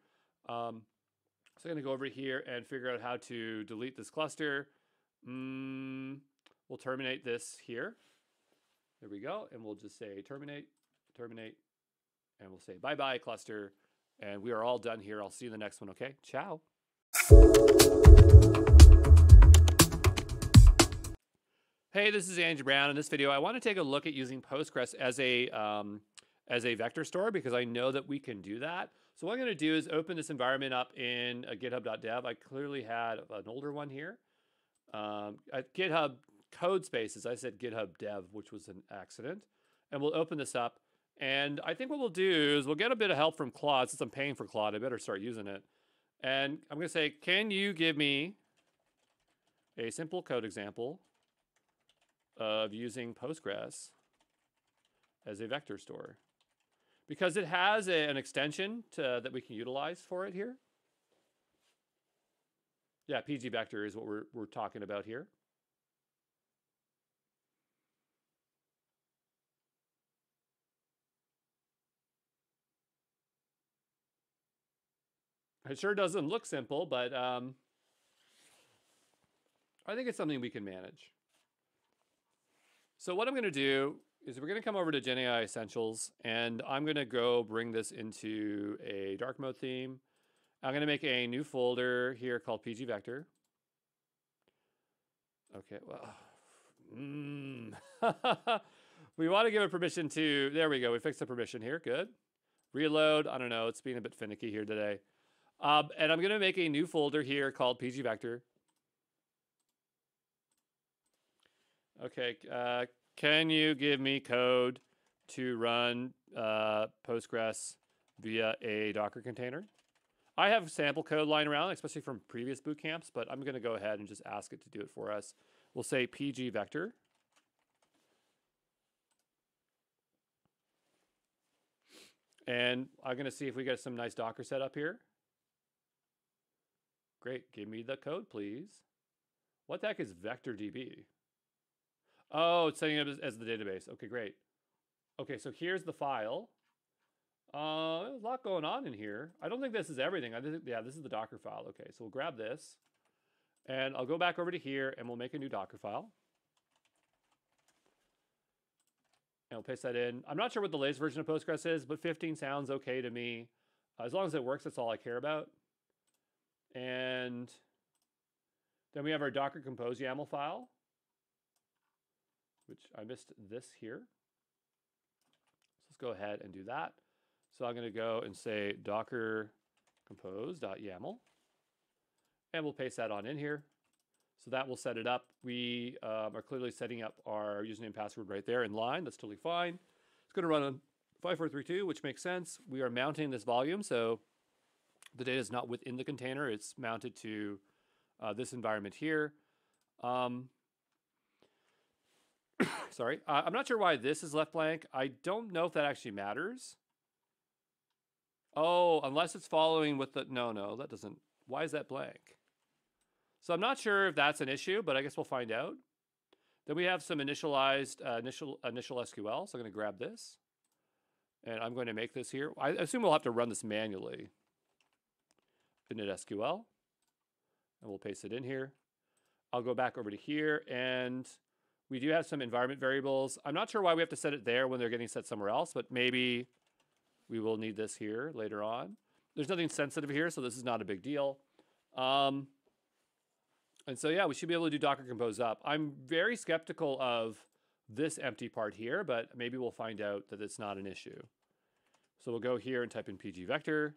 So I'm going to go over here and figure out how to delete this cluster. We'll terminate this here. There we go. And we'll just say terminate, terminate. And we'll say bye-bye cluster. And we are all done here. I'll see you in the next one, okay? Ciao. Hey, this is Andrew Brown. In this video, I want to take a look at using Postgres as a vector store because I know that we can do that. So what I'm going to do is open this environment up in github.dev. I clearly had an older one here. At GitHub code spaces, I said GitHub dev, which was an accident. And we'll open this up. And I think what we'll do is we'll get a bit of help from Claude. Since I'm paying for Claude, I better start using it. And I'm going to say, can you give me a simple code example of using Postgres as a vector store? Because it has an extension that we can utilize for it here. Yeah, PG vector is what we're talking about here. It sure doesn't look simple, but I think it's something we can manage. So what I'm going to do is we're going to come over to GenAI Essentials, and I'm going to go bring this into a dark mode theme. I'm going to make a new folder here called PG Vector. Okay, well, we want to give it permission to, there we go. We fixed the permission here. Good. Reload. I don't know. It's being a bit finicky here today. And I'm going to make a new folder here called PG Vector. Okay. Can you give me code to run Postgres via a Docker container? I have sample code lying around, especially from previous boot camps, but I'm going to go ahead and just ask it to do it for us. We'll say PG Vector. And I'm going to see if we get some nice Docker setup here. Great. Give me the code, please. What the heck is VectorDB? Oh, it's setting it up as the database. Okay, great. Okay, so here's the file. There's a lot going on in here. I don't think this is everything. Yeah, this is the Docker file. Okay, so we'll grab this. And I'll go back over to here, and we'll make a new Docker file. And we'll paste that in. I'm not sure what the latest version of Postgres is, but 15 sounds okay to me. As long as it works, that's all I care about. And then we have our Docker Compose YAML file, which I missed this here. So let's go ahead and do that. So I'm going to go and say docker compose.yaml, and we'll paste that on in here. So that will set it up. We are clearly setting up our username and password right there in line. That's totally fine. It's going to run on 5432, which makes sense. We are mounting this volume, so the data is not within the container. It's mounted to this environment here. Sorry, I'm not sure why this is left blank. I don't know if that actually matters. Oh, unless it's following with the, no, that doesn't. Why is that blank? So I'm not sure if that's an issue, but I guess we'll find out. Then we have some initialized initial SQL. So I'm going to grab this, and I'm going to make this here. I assume we'll have to run this manually. Init SQL, and we'll paste it in here. I'll go back over to here, and we do have some environment variables. I'm not sure why we have to set it there when they're getting set somewhere else, but maybe we will need this here later on. There's nothing sensitive here, so this is not a big deal. And so, yeah, we should be able to do Docker Compose up. I'm very skeptical of this empty part here, but maybe we'll find out that it's not an issue. So we'll go here and type in PG Vector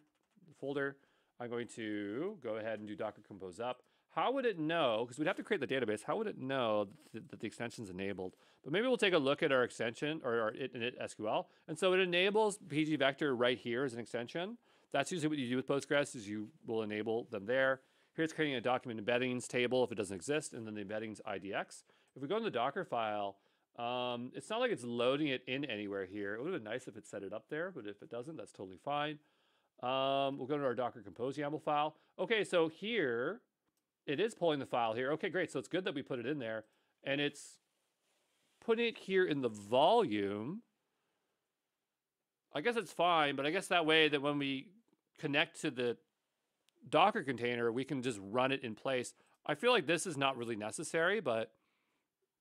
folder. I'm going to go ahead and do Docker Compose up. How would it know, because we'd have to create the database, how would it know that the extension's enabled? But maybe we'll take a look at our extension, or our init SQL. And so it enables PG Vector right here as an extension. That's usually what you do with Postgres, is you will enable them there. Here it's creating a document embeddings table if it doesn't exist, and then the embeddings IDX. If we go in the Docker file, it's not like it's loading it in anywhere here. It would have been nice if it set it up there, but if it doesn't, that's totally fine. We'll go to our Docker Compose YAML file. Okay, so here, it is pulling the file here. Okay, great. So it's good that we put it in there. And it's putting it here in the volume. I guess it's fine, but I guess that way that when we connect to the Docker container, we can just run it in place. I feel like this is not really necessary, but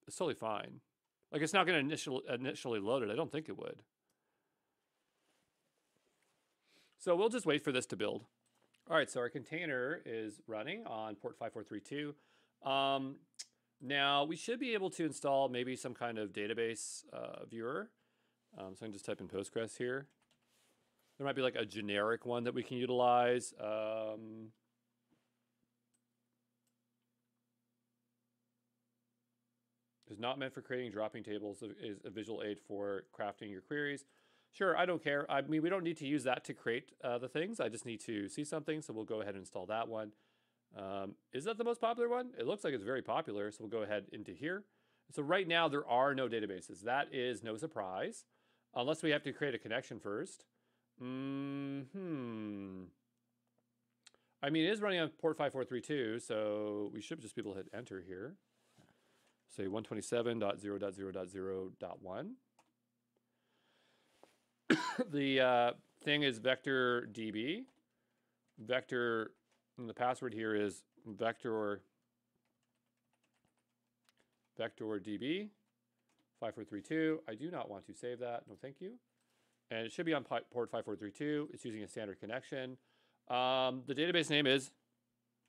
it's totally fine. Like, it's not going to initially load it. I don't think it would. So we'll just wait for this to build. All right, so our container is running on port 5432. Now, we should be able to install maybe some kind of database viewer. So I can just type in Postgres here. There might be like a generic one that we can utilize. Is not meant for creating and dropping tables. Is a visual aid for crafting your queries. Sure, I don't care. I mean, we don't need to use that to create the things. I just need to see something, so we'll go ahead and install that one. Is that the most popular one? It looks like it's very popular, so we'll go ahead into here. So right now, there are no databases. That is no surprise, unless we have to create a connection first. I mean, it is running on port 5432, so we should just be able to hit enter here. Say 127.0.0.0.1. The thing is vector DB. Vector, and the password here is vector DB 5432. I do not want to save that. No, thank you. And it should be on port 5432. It's using a standard connection. The database name is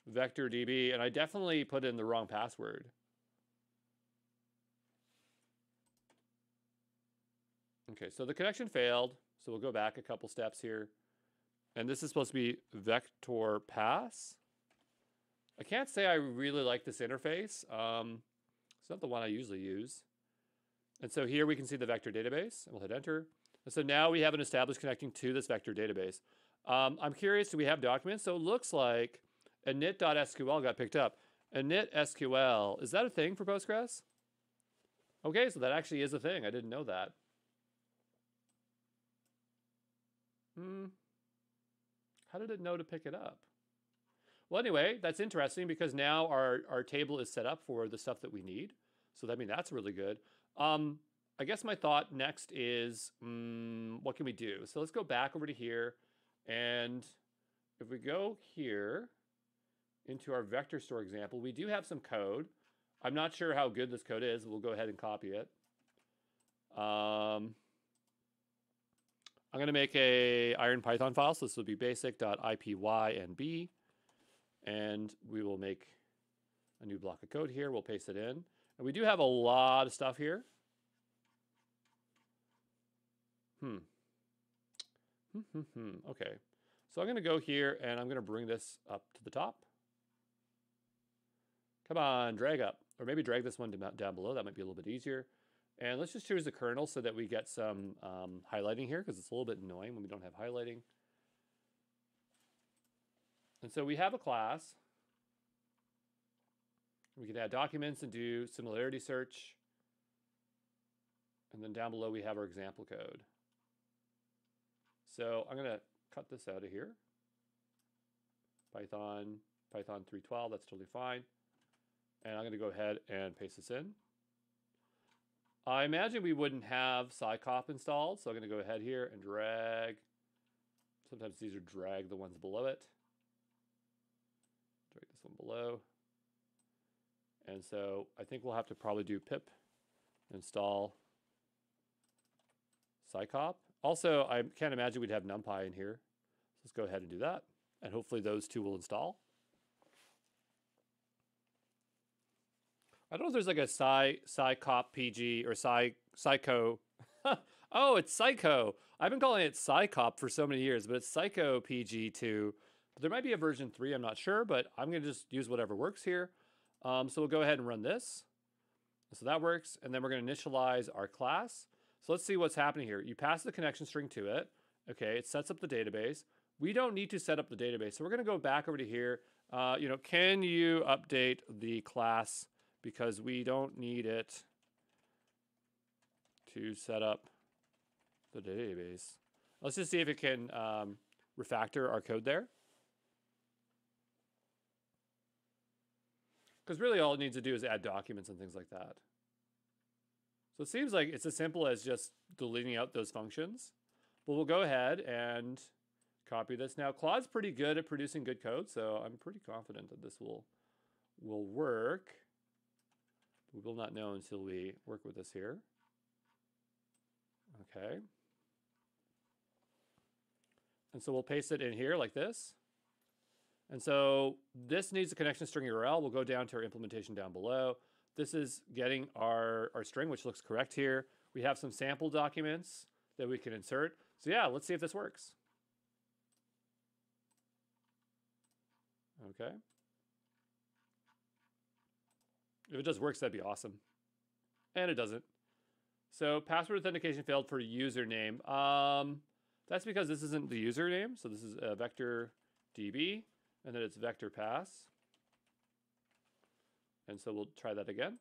vector DB, and I definitely put in the wrong password. Okay, so the connection failed. So we'll go back a couple steps here. And this is supposed to be vector pass. I can't say I really like this interface. It's not the one I usually use. And so here we can see the vector database, and we'll hit enter. And so now we have an established connecting to this vector database. I'm curious, do we have documents? So it looks like init.sql got picked up. Init SQL, is that a thing for Postgres? Okay, so that actually is a thing. I didn't know that. How did it know to pick it up? Well, anyway, that's interesting because now our table is set up for the stuff that we need. So I mean, that's really good. I guess my thought next is, what can we do? So let's go back over to here. And if we go here into our vector store example, we do have some code. I'm not sure how good this code is. We'll go ahead and copy it. I'm going to make a iron Python file. So this will be basic.ipynb. And we will make a new block of code here. We'll paste it in. And we do have a lot of stuff here. Okay. So I'm going to go here and I'm going to bring this up to the top. Come on, drag up. Or maybe drag this one down below. That might be a little bit easier. And let's just choose the kernel so that we get some highlighting here, because it's a little bit annoying when we don't have highlighting. And so we have a class. We can add documents and do similarity search. And then down below we have our example code. So I'm going to cut this out of here. Python 3.12, that's totally fine. And I'm going to go ahead and paste this in. I imagine we wouldn't have scicop installed, so I'm going to go ahead here and drag. Sometimes these are drag the ones below it. Drag this one below. And so I think we'll have to probably do pip install scicop. Also, I can't imagine we'd have NumPy in here. So let's go ahead and do that. And hopefully those two will install. I don't know if there's like a scicop PG or psycho. Oh, it's psycho. I've been calling it scicop for so many years, but it's psycho PG to There might be a version 3, I'm not sure, but I'm going to just use whatever works here. So we'll go ahead and run this. So that works, and then we're going to initialize our class. So let's see what's happening here. You pass the connection string to it. Okay, it sets up the database. We don't need to set up the database, so we're going to go back over to here. Can you update the class, because we don't need it to set up the database. Let's just see if it can refactor our code there. Because really all it needs to do is add documents and things like that. So it seems like it's as simple as just deleting out those functions. But we'll go ahead and copy this. Now, Claude's pretty good at producing good code, so I'm pretty confident that this will work. We will not know until we work with this here. Okay. And so we'll paste it in here like this. And so this needs a connection string URL. We'll go down to our implementation down below. This is getting our string, which looks correct here. We have some sample documents that we can insert. So yeah, let's see if this works. Okay. If it just works, that'd be awesome. And it doesn't. So password authentication failed for username. That's because this isn't the username. So this is a vector DB, and then it's vector pass. And so we'll try that again.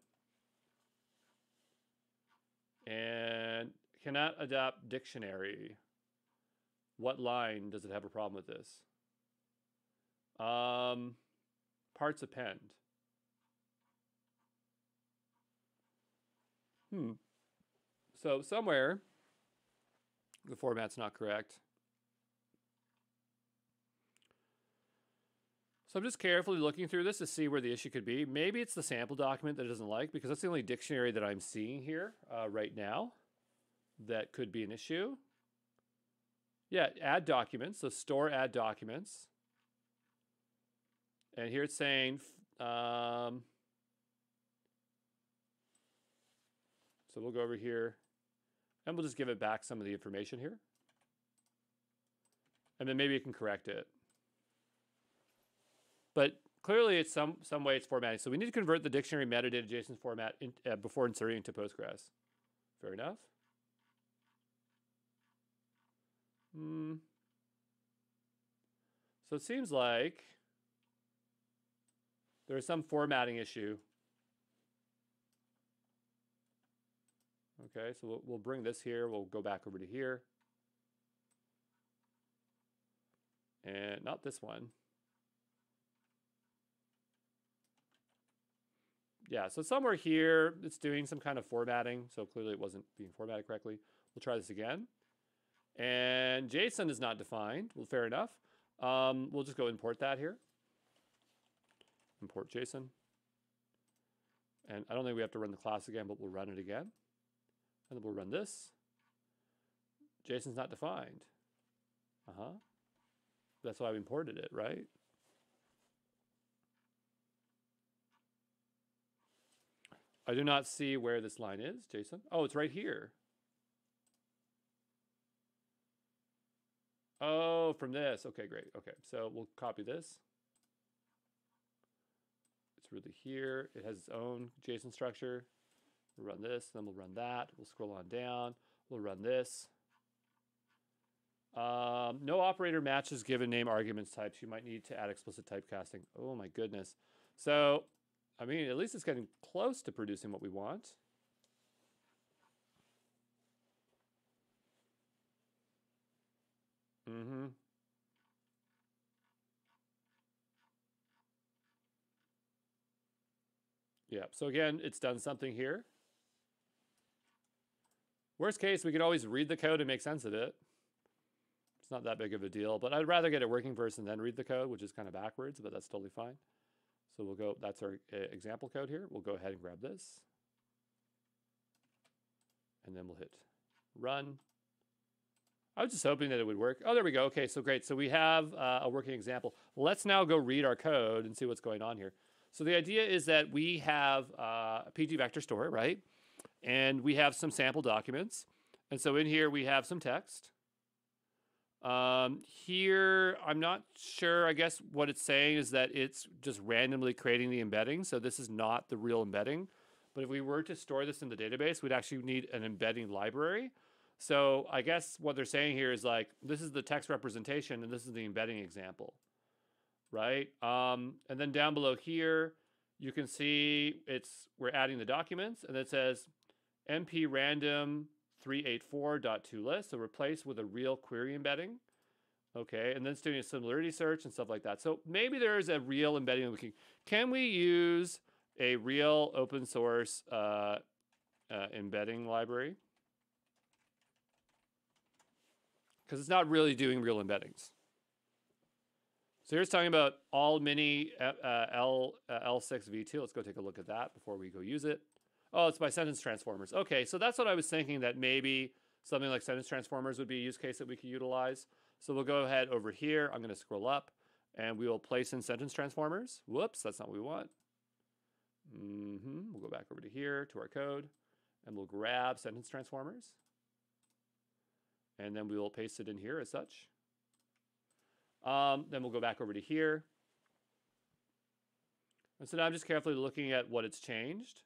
And cannot adapt dictionary. What line does it have a problem with this? Parts append. So somewhere the format's not correct. So I'm just carefully looking through this to see where the issue could be. Maybe it's the sample document that it doesn't like, because that's the only dictionary that I'm seeing here right now that could be an issue. Yeah, add documents. So store add documents. And here it's saying, so we'll go over here and we'll just give it back some of the information here. And then maybe it can correct it. But clearly it's some way it's formatting. So we need to convert the dictionary metadata JSON format before inserting into Postgres. Fair enough. So it seems like there is some formatting issue. Okay, so we'll bring this here. We'll go back over to here. And not this one. Yeah, so somewhere here, it's doing some kind of formatting. So clearly it wasn't being formatted correctly. We'll try this again. And JSON is not defined. Well, fair enough. We'll just go import that here. Import JSON. And I don't think we have to run the class again, but we'll run it again. And then we'll run this. JSON's not defined. That's why we imported it, right? I do not see where this line is, JSON. Oh, it's right here. Oh, from this. Okay, great. Okay, so we'll copy this. It's really here. It has its own JSON structure. We'll run this, then we'll run that. We'll scroll on down. We'll run this. No operator matches given name arguments types. You might need to add explicit typecasting. Oh my goodness. So, I mean, at least it's getting close to producing what we want. Yeah, so again, it's done something here. Worst case, we could always read the code and make sense of it. It's not that big of a deal, but I'd rather get it working first and then read the code, which is kind of backwards, but that's totally fine. So we'll go, that's our example code here. We'll go ahead and grab this. And then we'll hit run. I was just hoping that it would work. Oh, there we go. Okay, so great. So we have a working example. Let's now go read our code and see what's going on here. So the idea is that we have a PG vector store, right? And we have some sample documents. And so in here we have some text. Here, I'm not sure. I guess what it's saying is that it's just randomly creating the embedding. So this is not the real embedding. But if we were to store this in the database, we'd actually need an embedding library. So I guess what they're saying here is like, this is the text representation and this is the embedding example, right? And then down below here, you can see we're adding the documents and it says mp random 384.toList, so replace with a real query embedding. Okay, and then it's doing a similarity search and stuff like that. So maybe there is a real embedding. Can we use a real open source embedding library? Because it's not really doing real embeddings. So here's talking about all mini L6 V2. Let's go take a look at that before we go use it. Oh, it's by sentence transformers. Okay, so that's what I was thinking, that maybe something like sentence transformers would be a use case that we could utilize. So we'll go ahead over here. I'm going to scroll up and we will place in sentence transformers. Whoops, that's not what we want. We'll go back over to here to our code and we'll grab sentence transformers. And then we will paste it in here as such. Then we'll go back over to here. And so now I'm just carefully looking at what it's changed.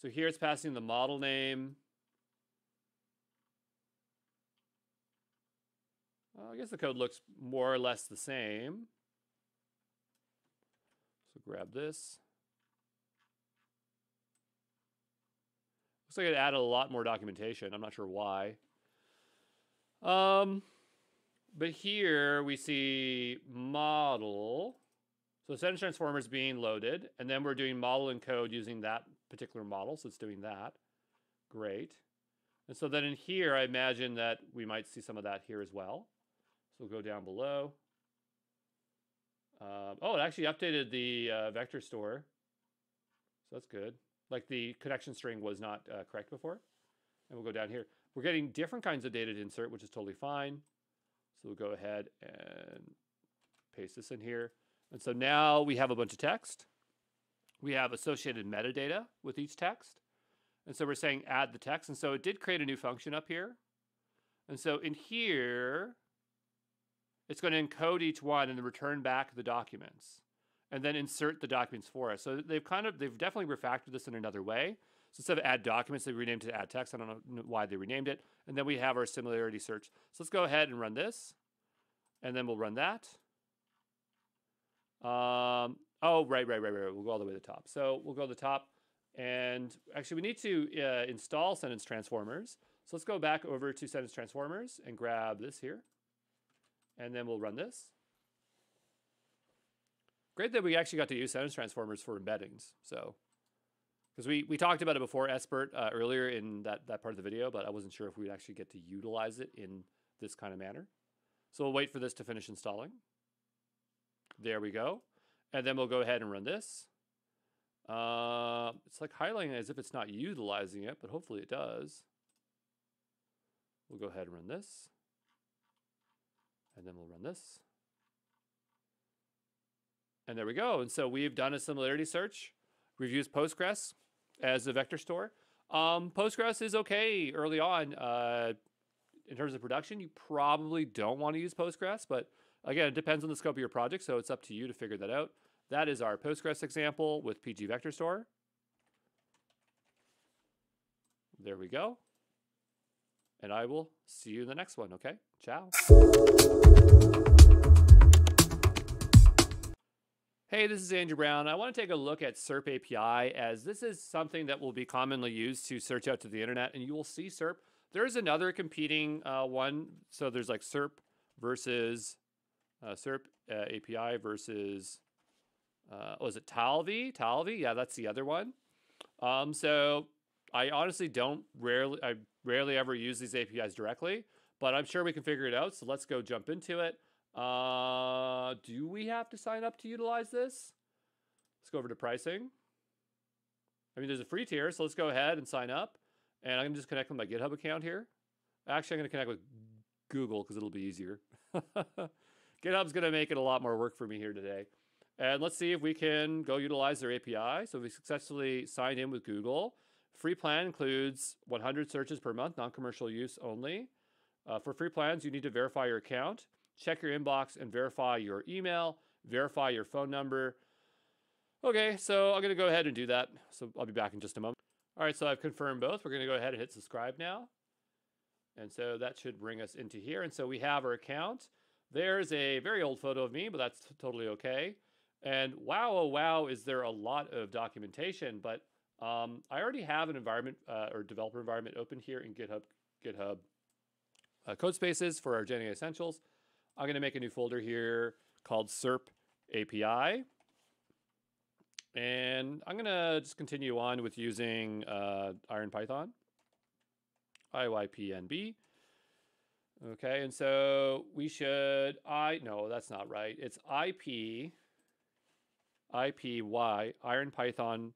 So here it's passing the model name. I guess the code looks more or less the same. So grab this. Looks like it added a lot more documentation. I'm not sure why. But here we see model. So sentence transformer is being loaded, and then we're doing model encode using that particular model. So it's doing that. Great. And so then in here, I imagine that we might see some of that here as well. So we'll go down below. Oh, it actually updated the vector store. So that's good. Like the connection string was not correct before. And we'll go down here. We're getting different kinds of data to insert, which is totally fine. So we'll go ahead and paste this in here. And so now we have a bunch of text. We have associated metadata with each text. And so we're saying add the text. And so it did create a new function up here. And so in here, it's going to encode each one and then return back the documents and then insert the documents for us. So they've definitely refactored this in another way. So instead of add documents, they renamed it to add text. I don't know why they renamed it. And then we have our similarity search. So let's go ahead and run this. And then we'll run that. Oh, right. We'll go all the way to the top. So we'll go to the top. And actually, we need to install sentence transformers. So let's go back over to sentence transformers and grab this here. And then we'll run this. Great that we actually got to use sentence transformers for embeddings. So, because we talked about it before, Espert, earlier in that part of the video, but I wasn't sure if we'd actually get to utilize it in this kind of manner. So we'll wait for this to finish installing. There we go. And then we'll go ahead and run this. It's like highlighting as if it's not utilizing it, but hopefully it does. We'll go ahead and run this. And then we'll run this. And there we go. And so we've done a similarity search. We've used Postgres as a vector store. Postgres is okay early on. In terms of production, you probably don't want to use Postgres, but again, it depends on the scope of your project, so it's up to you to figure that out. That is our Postgres example with PG Vector Store. There we go. And I will see you in the next one, okay? Ciao. Hey, this is Andrew Brown. I want to take a look at SERP API, as this is something that will be commonly used to search out to the internet, and you will see SERP. There's another competing one. So there's like SERP versus SERP API versus, is it Talvi? Talvi, yeah, that's the other one. So I honestly rarely ever use these APIs directly, but I'm sure we can figure it out. So let's go jump into it. Do we have to sign up to utilize this? Let's go over to pricing. I mean, there's a free tier, so let's go ahead and sign up. And I'm going to just connect with my GitHub account here. Actually, I'm going to connect with Google because it'll be easier. GitHub's going to make it a lot more work for me here today. And let's see if we can go utilize their API. So we successfully signed in with Google. Free plan includes 100 searches per month, non-commercial use only. For free plans, you need to verify your account, check your inbox, and verify your email, verify your phone number. Okay, so I'm going to go ahead and do that. So I'll be back in just a moment. All right, so I've confirmed both. We're going to go ahead and hit subscribe now. And so that should bring us into here. And so we have our account. There's a very old photo of me, but that's totally okay. And wow, oh wow, is there a lot of documentation. But I already have an environment or developer environment open here in GitHub code spaces for our GenAI Essentials. I'm going to make a new folder here called SERP API. And I'm going to just continue on with using IronPython, IYPNB. Okay, and so we should, no, that's not right. It's IPY, IronPython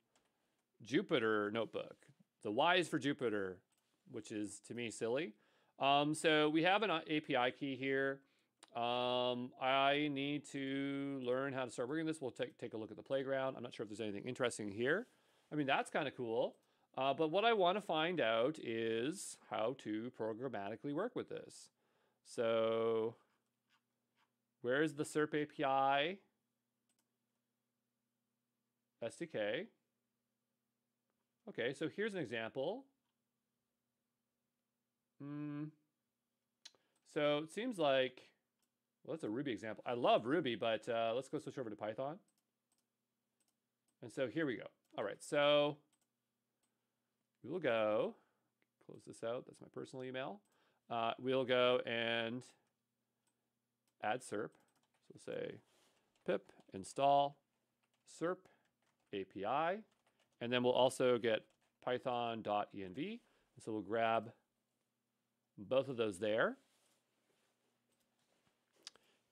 Jupyter Notebook. The Y is for Jupyter, which is, to me, silly. So we have an API key here. I need to learn how to start working this. We'll take a look at the playground. I'm not sure if there's anything interesting here. I mean, that's kind of cool. But what I want to find out is how to programmatically work with this. So where's the SERP API SDK? Okay, so here's an example. So it seems like, well, that's a Ruby example. I love Ruby, but let's go switch over to Python. And so here we go. All right, so we will go, close this out. That's my personal email. We'll go and add SERP. So we'll say pip install SERP API. And then we'll also get python.env. And so we'll grab both of those there.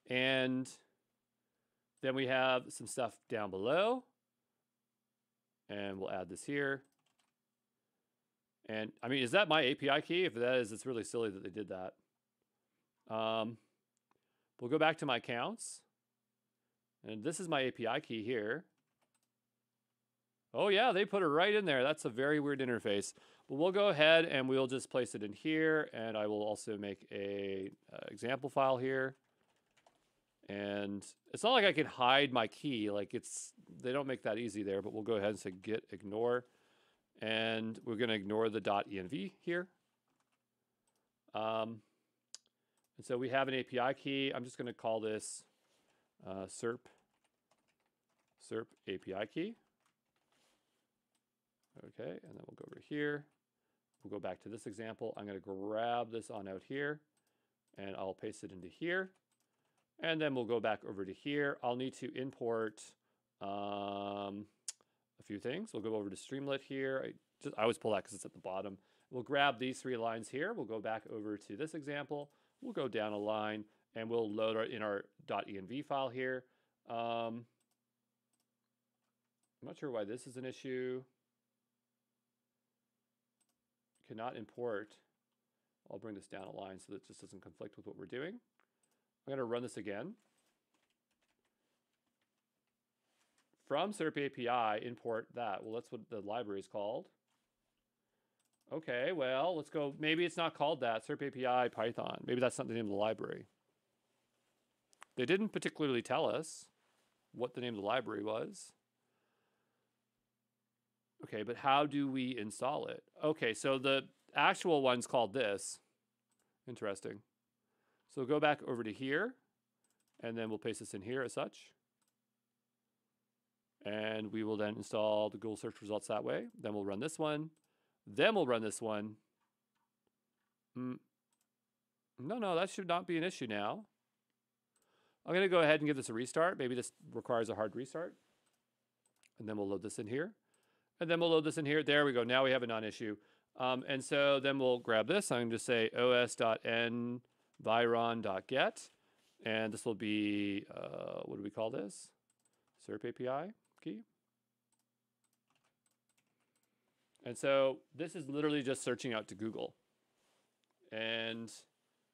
And then we have some stuff down below. And we'll add this here. And I mean, is that my API key? If that is, it's really silly that they did that. We'll go back to my accounts. And this is my API key here. Oh yeah, they put it right in there. That's a very weird interface. But we'll go ahead and we'll just place it in here. And I will also make a example file here. And it's not like I can hide my key. Like they don't make that easy there. But we'll go ahead and say git ignore. And we're going to ignore the .env here. And so we have an API key. I'm just going to call this SERP API key. Okay, and then we'll go over here. We'll go back to this example. I'm going to grab this on out here, and I'll paste it into here. And then we'll go back over to here. I'll need to import a few things. We'll go over to Streamlit here. I always pull that because it's at the bottom. We'll grab these 3 lines here. We'll go back over to this example. We'll go down a line, and we'll load in our .env file here. I'm not sure why this is an issue. Cannot import. I'll bring this down a line so that it just doesn't conflict with what we're doing. I'm going to run this again. From SERP API, import that. Well, that's what the library is called. Okay, well, let's go. Maybe it's not called that. SERP API Python. Maybe that's not the name of the library. They didn't particularly tell us what the name of the library was. Okay, but how do we install it? Okay, so the actual one's called this. Interesting. So we'll go back over to here, and then we'll paste this in here as such. And we will then install the Google search results that way. Then we'll run this one. Then we'll run this one. No, that should not be an issue now. I'm going to go ahead and give this a restart. Maybe this requires a hard restart. And then we'll load this in here. And then we'll load this in here. There we go. Now we have a non-issue. And so then we'll grab this. I'm going to say os.environ.get. And this will be, what do we call this? SERP API key. And so this is literally just searching out to Google. And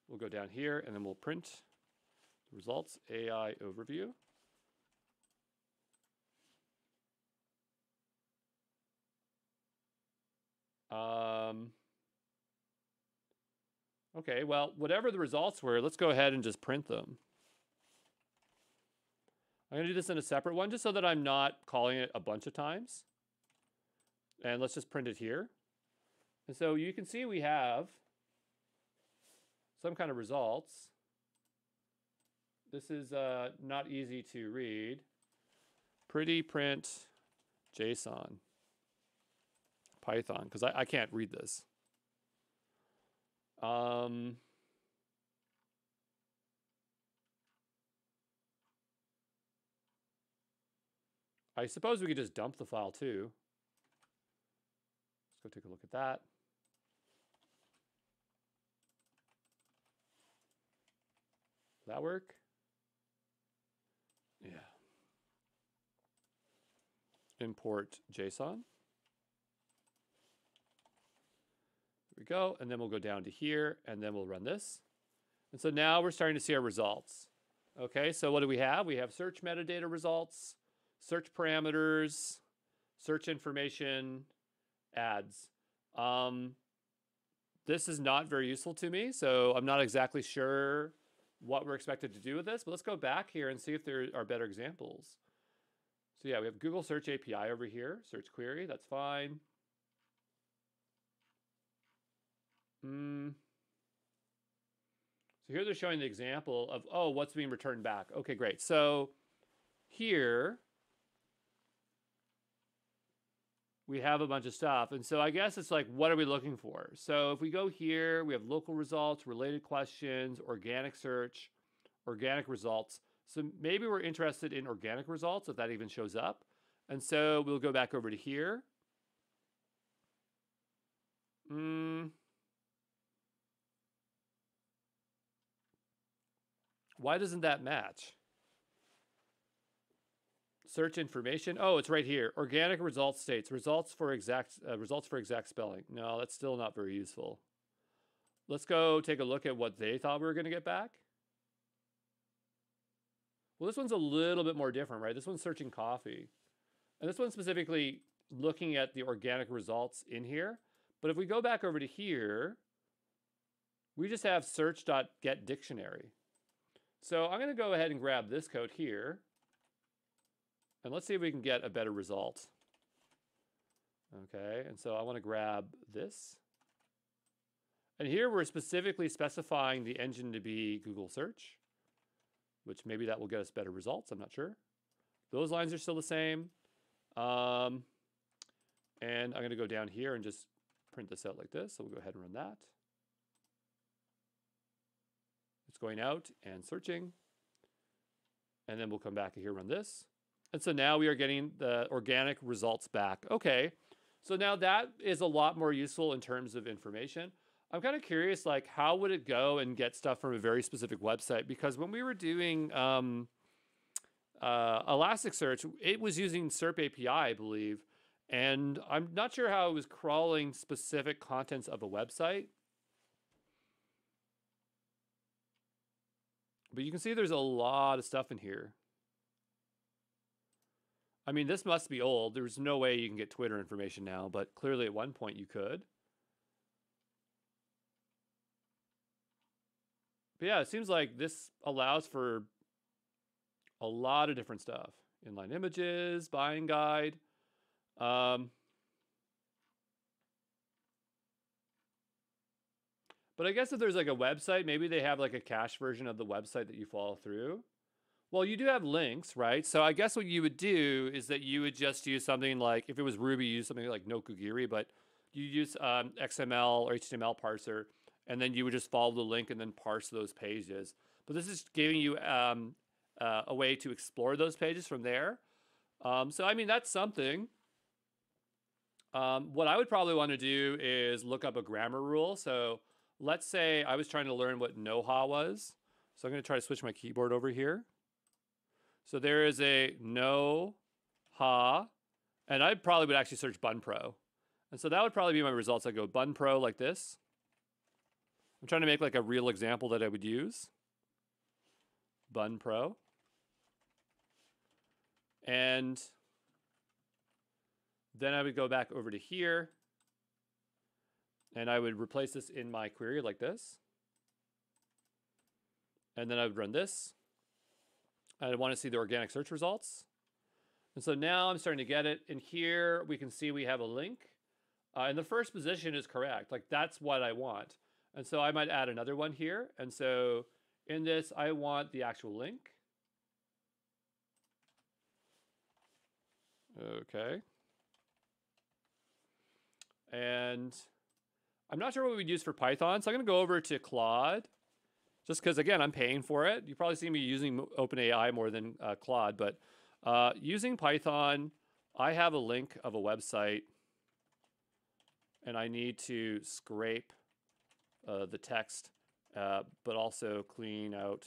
we'll go down here, and then we'll print the results, AI overview. Okay, well, whatever the results were, let's go ahead and just print them. I'm going to do this in a separate one just so that I'm not calling it a bunch of times. And let's just print it here. And so you can see we have some kind of results. This is not easy to read. Pretty print JSON, Python, because I can't read this. I suppose we could just dump the file too. Let's go take a look at that. Does that work? Yeah. Import JSON. Here we go. And then we'll go down to here and then we'll run this. And so now we're starting to see our results. Okay, so what do we have? We have search metadata results, search parameters, search information, ads. This is not very useful to me, so I'm not exactly sure what we're expected to do with this, but let's go back here and see if there are better examples. So yeah, we have Google Search API over here, search query, that's fine. So here they're showing the example of, oh, what's being returned back. Okay, great. So here we have a bunch of stuff. And so I guess it's like, what are we looking for? So if we go here, we have local results, related questions, organic search, organic results. So maybe we're interested in organic results, if that even shows up. And so we'll go back over to here. Why doesn't that match? Search information. Oh, it's right here. Organic results states results for exact spelling. No, that's still not very useful. Let's go take a look at what they thought we were going to get back. Well, this one's a little bit more different, right? This one's searching coffee. And this one's specifically looking at the organic results in here. But if we go back over to here, we just have search.getDictionary. So I'm going to go ahead and grab this code here. And let's see if we can get a better result. Okay, and so I want to grab this. And here we're specifically specifying the engine to be Google Search, which maybe that will get us better results. I'm not sure. Those lines are still the same. And I'm going to go down here and just print this out like this. So we'll go ahead and run that. It's going out and searching. And then we'll come back here, run this. And so now we are getting the organic results back. Okay, so now that is a lot more useful in terms of information. I'm kind of curious, like, how would it go and get stuff from a very specific website? Because when we were doing Elasticsearch, it was using SERP API, I believe. And I'm not sure how it was crawling specific contents of a website. But you can see there's a lot of stuff in here. I mean, this must be old. There's no way you can get Twitter information now, but clearly at one point you could. But yeah, it seems like this allows for a lot of different stuff. Inline images, buying guide. But I guess if there's like a website, maybe they have like a cache version of the website that you follow through. Well, you do have links, right? So I guess what you would do is that you would just use something like, if it was Ruby, use something like Nokogiri, but you use XML or HTML parser, and then you would just follow the link and then parse those pages. But this is giving you a way to explore those pages from there. So, I mean, that's something. What I would probably want to do is look up a grammar rule. So let's say I was trying to learn what no-ha was. So I'm going to try to switch my keyboard over here. So there is a no-ha, and I probably would actually search bun pro. And so that would probably be my results. I go bun pro like this. I'm trying to make like a real example that I would use. Bun pro. And then I would go back over to here, and I would replace this in my query like this. And then I would run this. I want to see the organic search results. And so now I'm starting to get it. And here we can see we have a link. And the first position is correct. Like that's what I want. And so I might add another one here. And so in this, I want the actual link. Okay. And I'm not sure what we'd use for Python. So I'm going to go over to Claude. Just because, again, I'm paying for it. You probably see me using OpenAI more than Claude. But using Python, I have a link of a website. And I need to scrape the text, but also clean out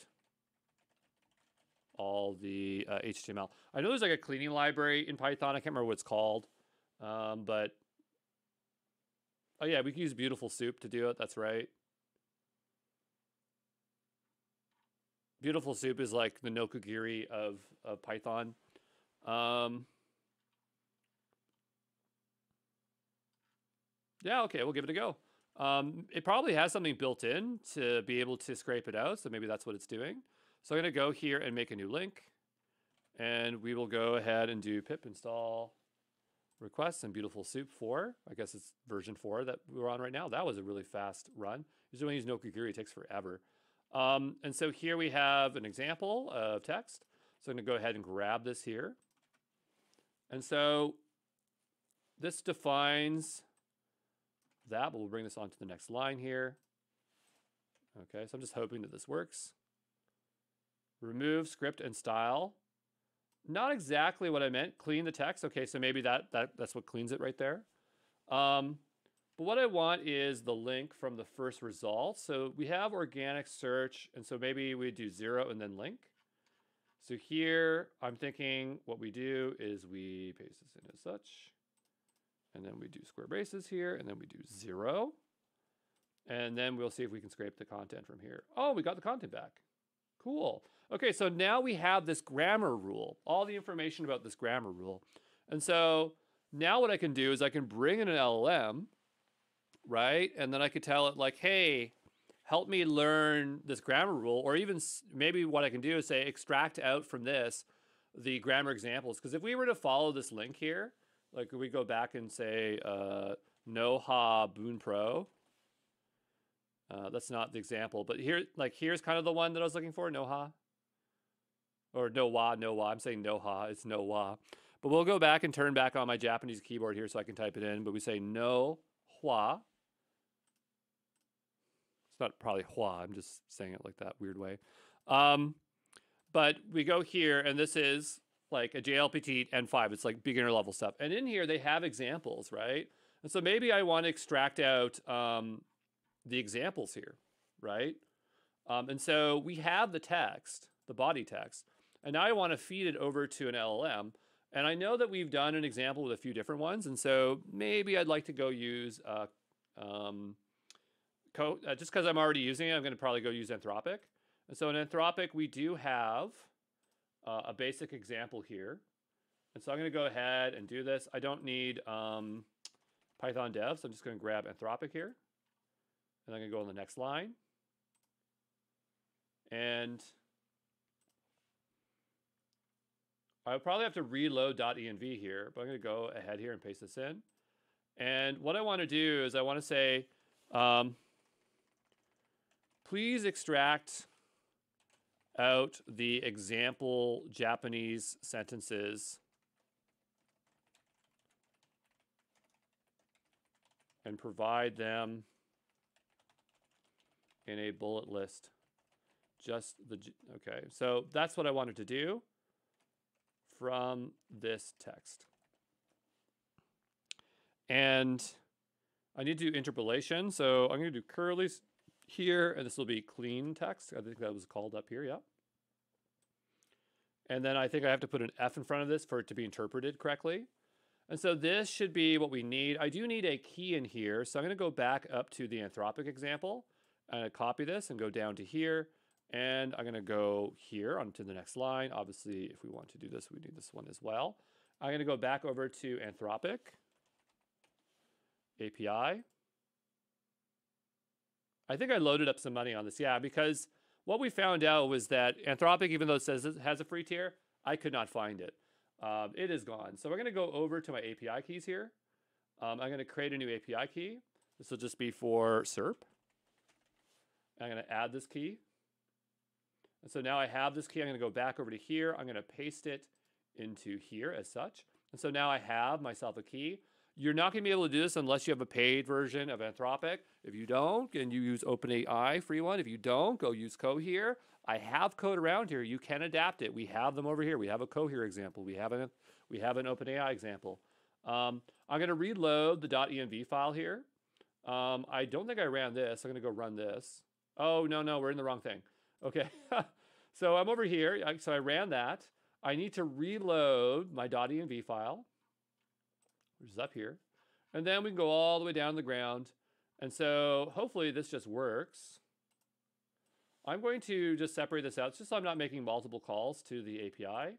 all the HTML. I know there's like a cleaning library in Python. I can't remember what it's called. But, oh yeah, we can use Beautiful Soup to do it. That's right. Beautiful Soup is like the Nokogiri of Python. Yeah, okay, we'll give it a go. It probably has something built in to be able to scrape it out, so maybe that's what it's doing. So I'm going to go here and make a new link, and we will go ahead and do pip install requests and Beautiful Soup 4. I guess it's version 4 that we're on right now. That was a really fast run. Usually when you use Nokogiri, it takes forever. And so here we have an example of text. So I'm going to go ahead and grab this here. And so this defines that, but we'll bring this on to the next line here. Okay, so I'm just hoping that this works. Remove script and style. Not exactly what I meant. Clean the text. Okay, so maybe that's what cleans it right there. But what I want is the link from the first result. So we have organic search, and so maybe we do 0 and then link. So here I'm thinking what we do is we paste this in as such. And then we do square braces here, and then we do 0. And then we'll see if we can scrape the content from here. Oh, we got the content back. Cool. Okay, so now we have this grammar rule, all the information about this grammar rule. And so now what I can do is I can bring in an LLM, right? And then I could tell it like, hey, help me learn this grammar rule, or even maybe what I can do is say, extract out from this the grammar examples. Because if we were to follow this link here, like we go back and say, Noha Boon Pro. That's not the example, but here's kind of the one that I was looking for, Noha. Or Nowa. I'm saying Noha, it's Nowa. But we'll go back and turn back on my Japanese keyboard here so I can type it in. But we say no hua. It's not probably hua, I'm just saying it like that weird way. But we go here, and this is like a JLPT N5. It's like beginner level stuff. And in here, they have examples, right? And so maybe I want to extract out the examples here, right? And so we have the text, the body text. And now I want to feed it over to an LLM. And I know that we've done an example with a few different ones. And so maybe I'd like to go use just because I'm already using it, I'm going to probably go use Anthropic. And so in Anthropic, we do have a basic example here. And so I'm going to go ahead and do this. I don't need Python dev, so I'm just going to grab Anthropic here. And I'm going to go on the next line. And I would probably have to reload .env here, but I'm going to go ahead here and paste this in. And what I want to do is I want to say, please extract out the example Japanese sentences and provide them in a bullet list. Okay, so that's what I wanted to do from this text. And I need to do interpolation, so I'm going to do curlies here, and this will be clean text. I think that was called up here, yeah. And then I think I have to put an F in front of this for it to be interpreted correctly. And so this should be what we need. I do need a key in here, so I'm going to go back up to the Anthropic example, and I copy this and go down to here, and I'm going to go here onto the next line. Obviously, if we want to do this, we need this one as well. I'm going to go back over to Anthropic API. I think I loaded up some money on this, yeah, because what we found out was that Anthropic, even though it says it has a free tier, I could not find it. It is gone. So we're going to go over to my API keys here. I'm going to create a new API key. This will just be for SERP. I'm going to add this key. And so now I have this key. I'm going to go back over to here. I'm going to paste it into here as such. And so now I have myself a key. You're not going to be able to do this unless you have a paid version of Anthropic. If you don't, and you use OpenAI, free one. If you don't, go use Cohere. I have code around here. You can adapt it. We have them over here. We have a Cohere example. We have an OpenAI example. I'm going to reload the .env file here. I don't think I ran this. I'm going to go run this. Oh, no, we're in the wrong thing. Okay. So I'm over here. So I ran that. I need to reload my .env file, which is up here. And then we can go all the way down to the ground. And so hopefully this just works. I'm going to just separate this out just so I'm not making multiple calls to the API.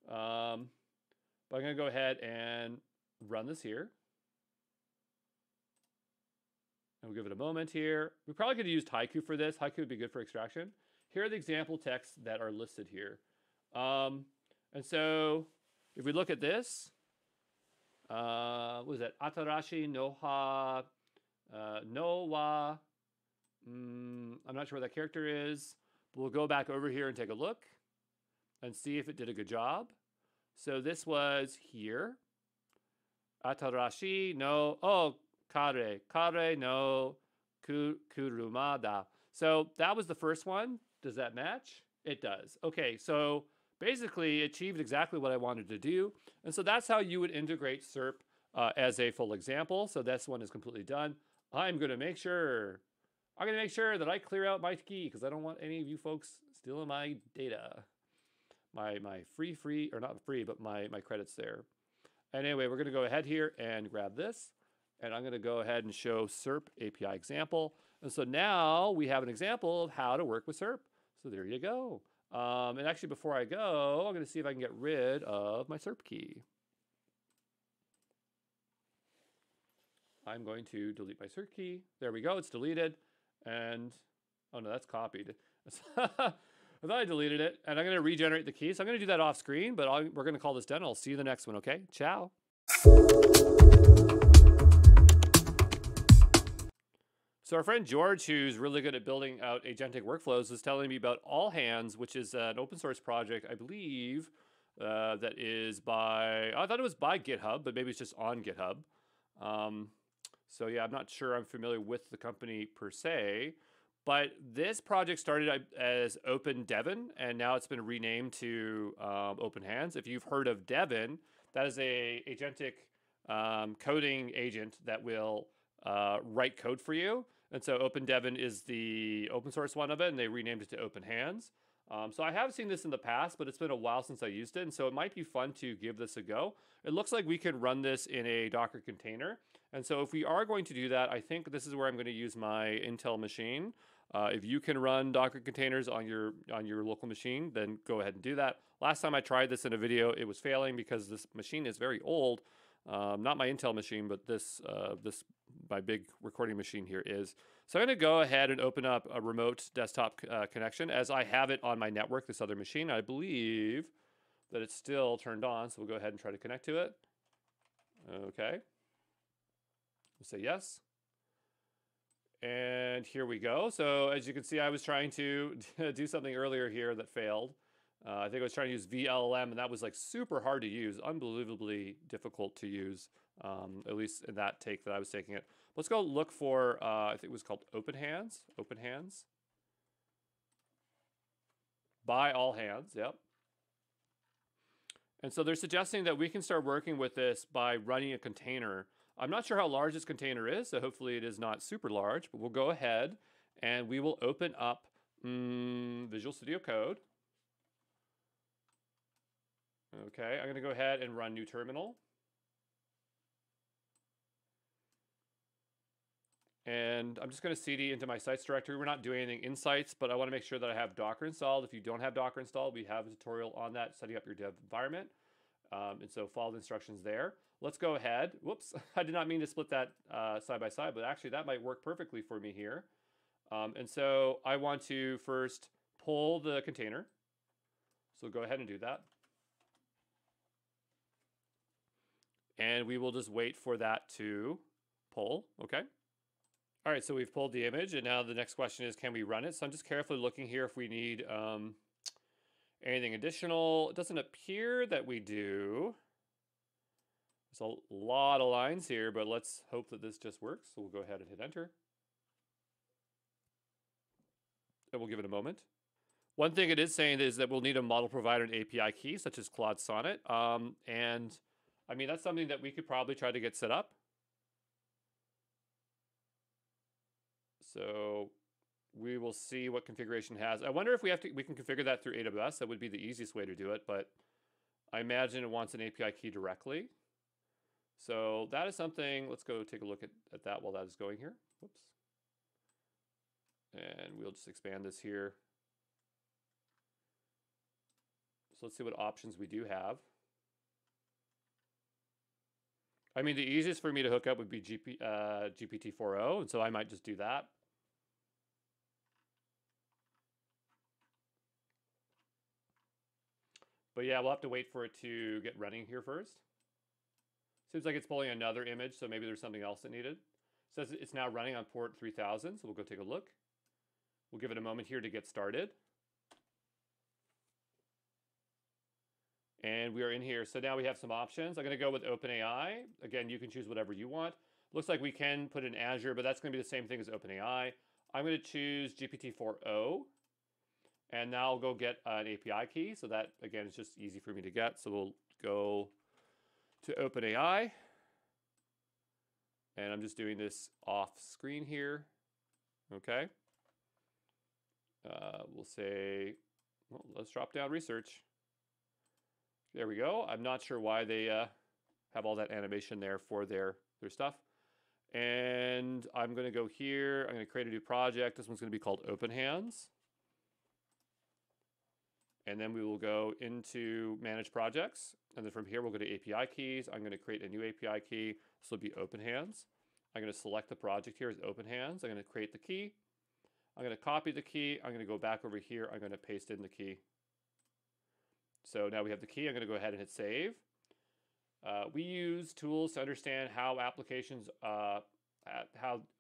But I'm going to go ahead and run this here. And we'll give it a moment here. We probably could have used Haiku for this. Haiku would be good for extraction. Here are the example texts that are listed here. And so if we look at this, what was that? Atarashi noha nowa. I'm not sure what that character is. But we'll go back over here and take a look and see if it did a good job. So this was here. Atarashi no kare no kurumada. So that was the first one. Does that match? It does. Okay, so basically it achieved exactly what I wanted to do. And so that's how you would integrate SERP as a full example. So this one is completely done. I'm going to make sure that I clear out my key because I don't want any of you folks stealing my data. My free, or not free, but my credits there. And anyway, we're going to go ahead here and grab this. And I'm going to go ahead and show SERP API example. And so now we have an example of how to work with SERP. So there you go. And actually, before I go, I'm going to see if I can get rid of my SERP key. I'm going to delete my SERP key. There we go. It's deleted. And, oh no, that's copied. I thought I deleted it. And I'm going to regenerate the key. So I'm going to do that off screen, but we're going to call this done. I'll see you in the next one, okay? Ciao. So our friend George, who's really good at building out agentic workflows, was telling me about All Hands, which is an open source project, I believe, that is I thought it was by GitHub, but maybe it's just on GitHub. So yeah, I'm not sure I'm familiar with the company per se, but this project started as Open Devon, and now it's been renamed to Open Hands. If you've heard of Devon, that is a agentic coding agent that will write code for you. And so Open Devon is the open source one of it, and they renamed it to Open Hands. So I have seen this in the past, but it's been a while since I used it, and so it might be fun to give this a go. It looks like we can run this in a Docker container. And so if we are going to do that, I think this is where I'm going to use my Intel machine. If you can run Docker containers on your local machine, then go ahead and do that. Last time I tried this in a video, it was failing because this machine is very old. Not my Intel machine, but this my big recording machine here is. So I'm going to go ahead and open up a remote desktop connection as I have it on my network, this other machine. I believe that it's still turned on, so we'll go ahead and try to connect to it. Okay. We'll say yes. And here we go. So as you can see, I was trying to do something earlier here that failed. I think I was trying to use VLLM, and that was like super hard to use, unbelievably difficult to use, at least in that take that I was taking it. Let's go look for, I think it was called Open Hands. Open Hands. By All Hands, yep. And so they're suggesting that we can start working with this by running a container. I'm not sure how large this container is, so hopefully it is not super large, but we'll go ahead and we will open up Visual Studio Code. Okay, I'm going to go ahead and run new terminal. And I'm just going to cd into my sites directory. We're not doing anything in sites, but I want to make sure that I have Docker installed. If you don't have Docker installed, we have a tutorial on that, setting up your dev environment. And so follow the instructions there. Let's go ahead. Whoops, I did not mean to split that side by side, but actually that might work perfectly for me here. And so I want to first pull the container. So go ahead and do that. And we will just wait for that to pull, okay? All right, so we've pulled the image, and now the next question is, can we run it? So I'm just carefully looking here if we need anything additional. It doesn't appear that we do. There's a lot of lines here, but let's hope that this just works. So we'll go ahead and hit enter. And we'll give it a moment. One thing it is saying is that we'll need a model provider and API key, such as Claude Sonnet. And I mean, that's something that we could probably try to get set up. So we will see what configuration has. I wonder if we can configure that through AWS. That would be the easiest way to do it, but I imagine it wants an API key directly. So that is something, let's go take a look at that while that is going here. Whoops. And we'll just expand this here. So let's see what options we do have. I mean, the easiest for me to hook up would be GPT-4o, and so I might just do that. But yeah, we'll have to wait for it to get running here first. Seems like it's pulling another image, so maybe there's something else that needed. It says it's now running on port 3000, so we'll go take a look. We'll give it a moment here to get started. And we are in here. So now we have some options. I'm going to go with OpenAI. Again, you can choose whatever you want. Looks like we can put in Azure, but that's going to be the same thing as OpenAI. I'm going to choose GPT-4o. And now I'll go get an API key. So that, again, is just easy for me to get. So we'll go to OpenAI. And I'm just doing this off screen here. Okay. We'll say, well, let's drop down research. There we go. I'm not sure why they have all that animation there for their stuff. And I'm going to go here. I'm going to create a new project. This one's going to be called Open Hands. And then we will go into Manage Projects. And then from here, we'll go to API keys. I'm going to create a new API key. This will be Open Hands. I'm going to select the project here as Open Hands. I'm going to create the key. I'm going to copy the key. I'm going to go back over here. I'm going to paste in the key. So now we have the key. I'm going to go ahead and hit save. We use tools to understand how applications, how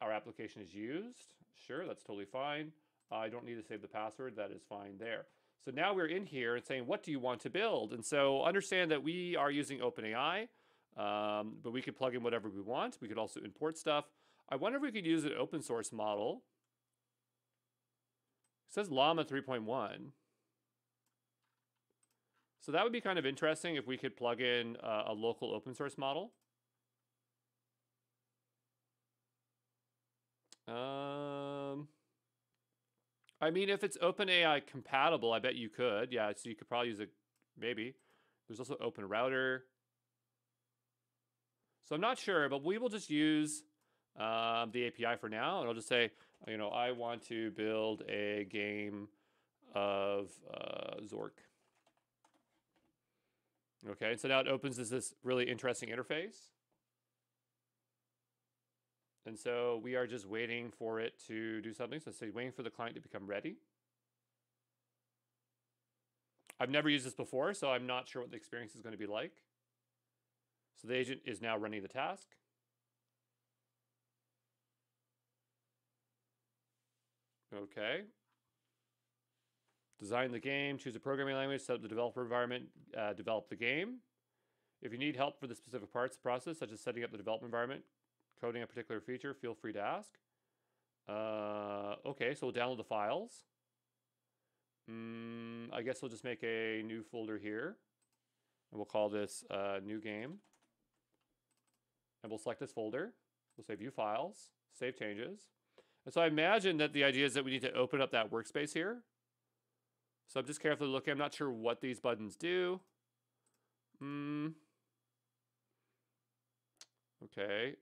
our application is used. Sure, that's totally fine. I don't need to save the password. That is fine there. So now we're in here and saying, what do you want to build? And so understand that we are using OpenAI, but we could plug in whatever we want. We could also import stuff. I wonder if we could use an open source model. It says Llama 3.1. So that would be kind of interesting if we could plug in a local open source model. I mean, if it's OpenAI compatible, I bet you could. Yeah, so you could probably use it, maybe. There's also Open Router. So I'm not sure, but we will just use the API for now. And I'll just say, you know, I want to build a game of Zork. Okay, and so now it opens this really interesting interface. And so we are just waiting for it to do something. So say waiting for the client to become ready. I've never used this before, so I'm not sure what the experience is going to be like. So the agent is now running the task. Okay. Design the game, choose a programming language, set up the developer environment, develop the game. If you need help for the specific parts of the process, such as setting up the development environment, coding a particular feature, feel free to ask. Okay, so we'll download the files. I guess we'll just make a new folder here. And we'll call this new game. And we'll select this folder. We'll say view files, save changes. And so I imagine that the idea is that we need to open up that workspace here. So I'm just carefully looking. I'm not sure what these buttons do. Okay.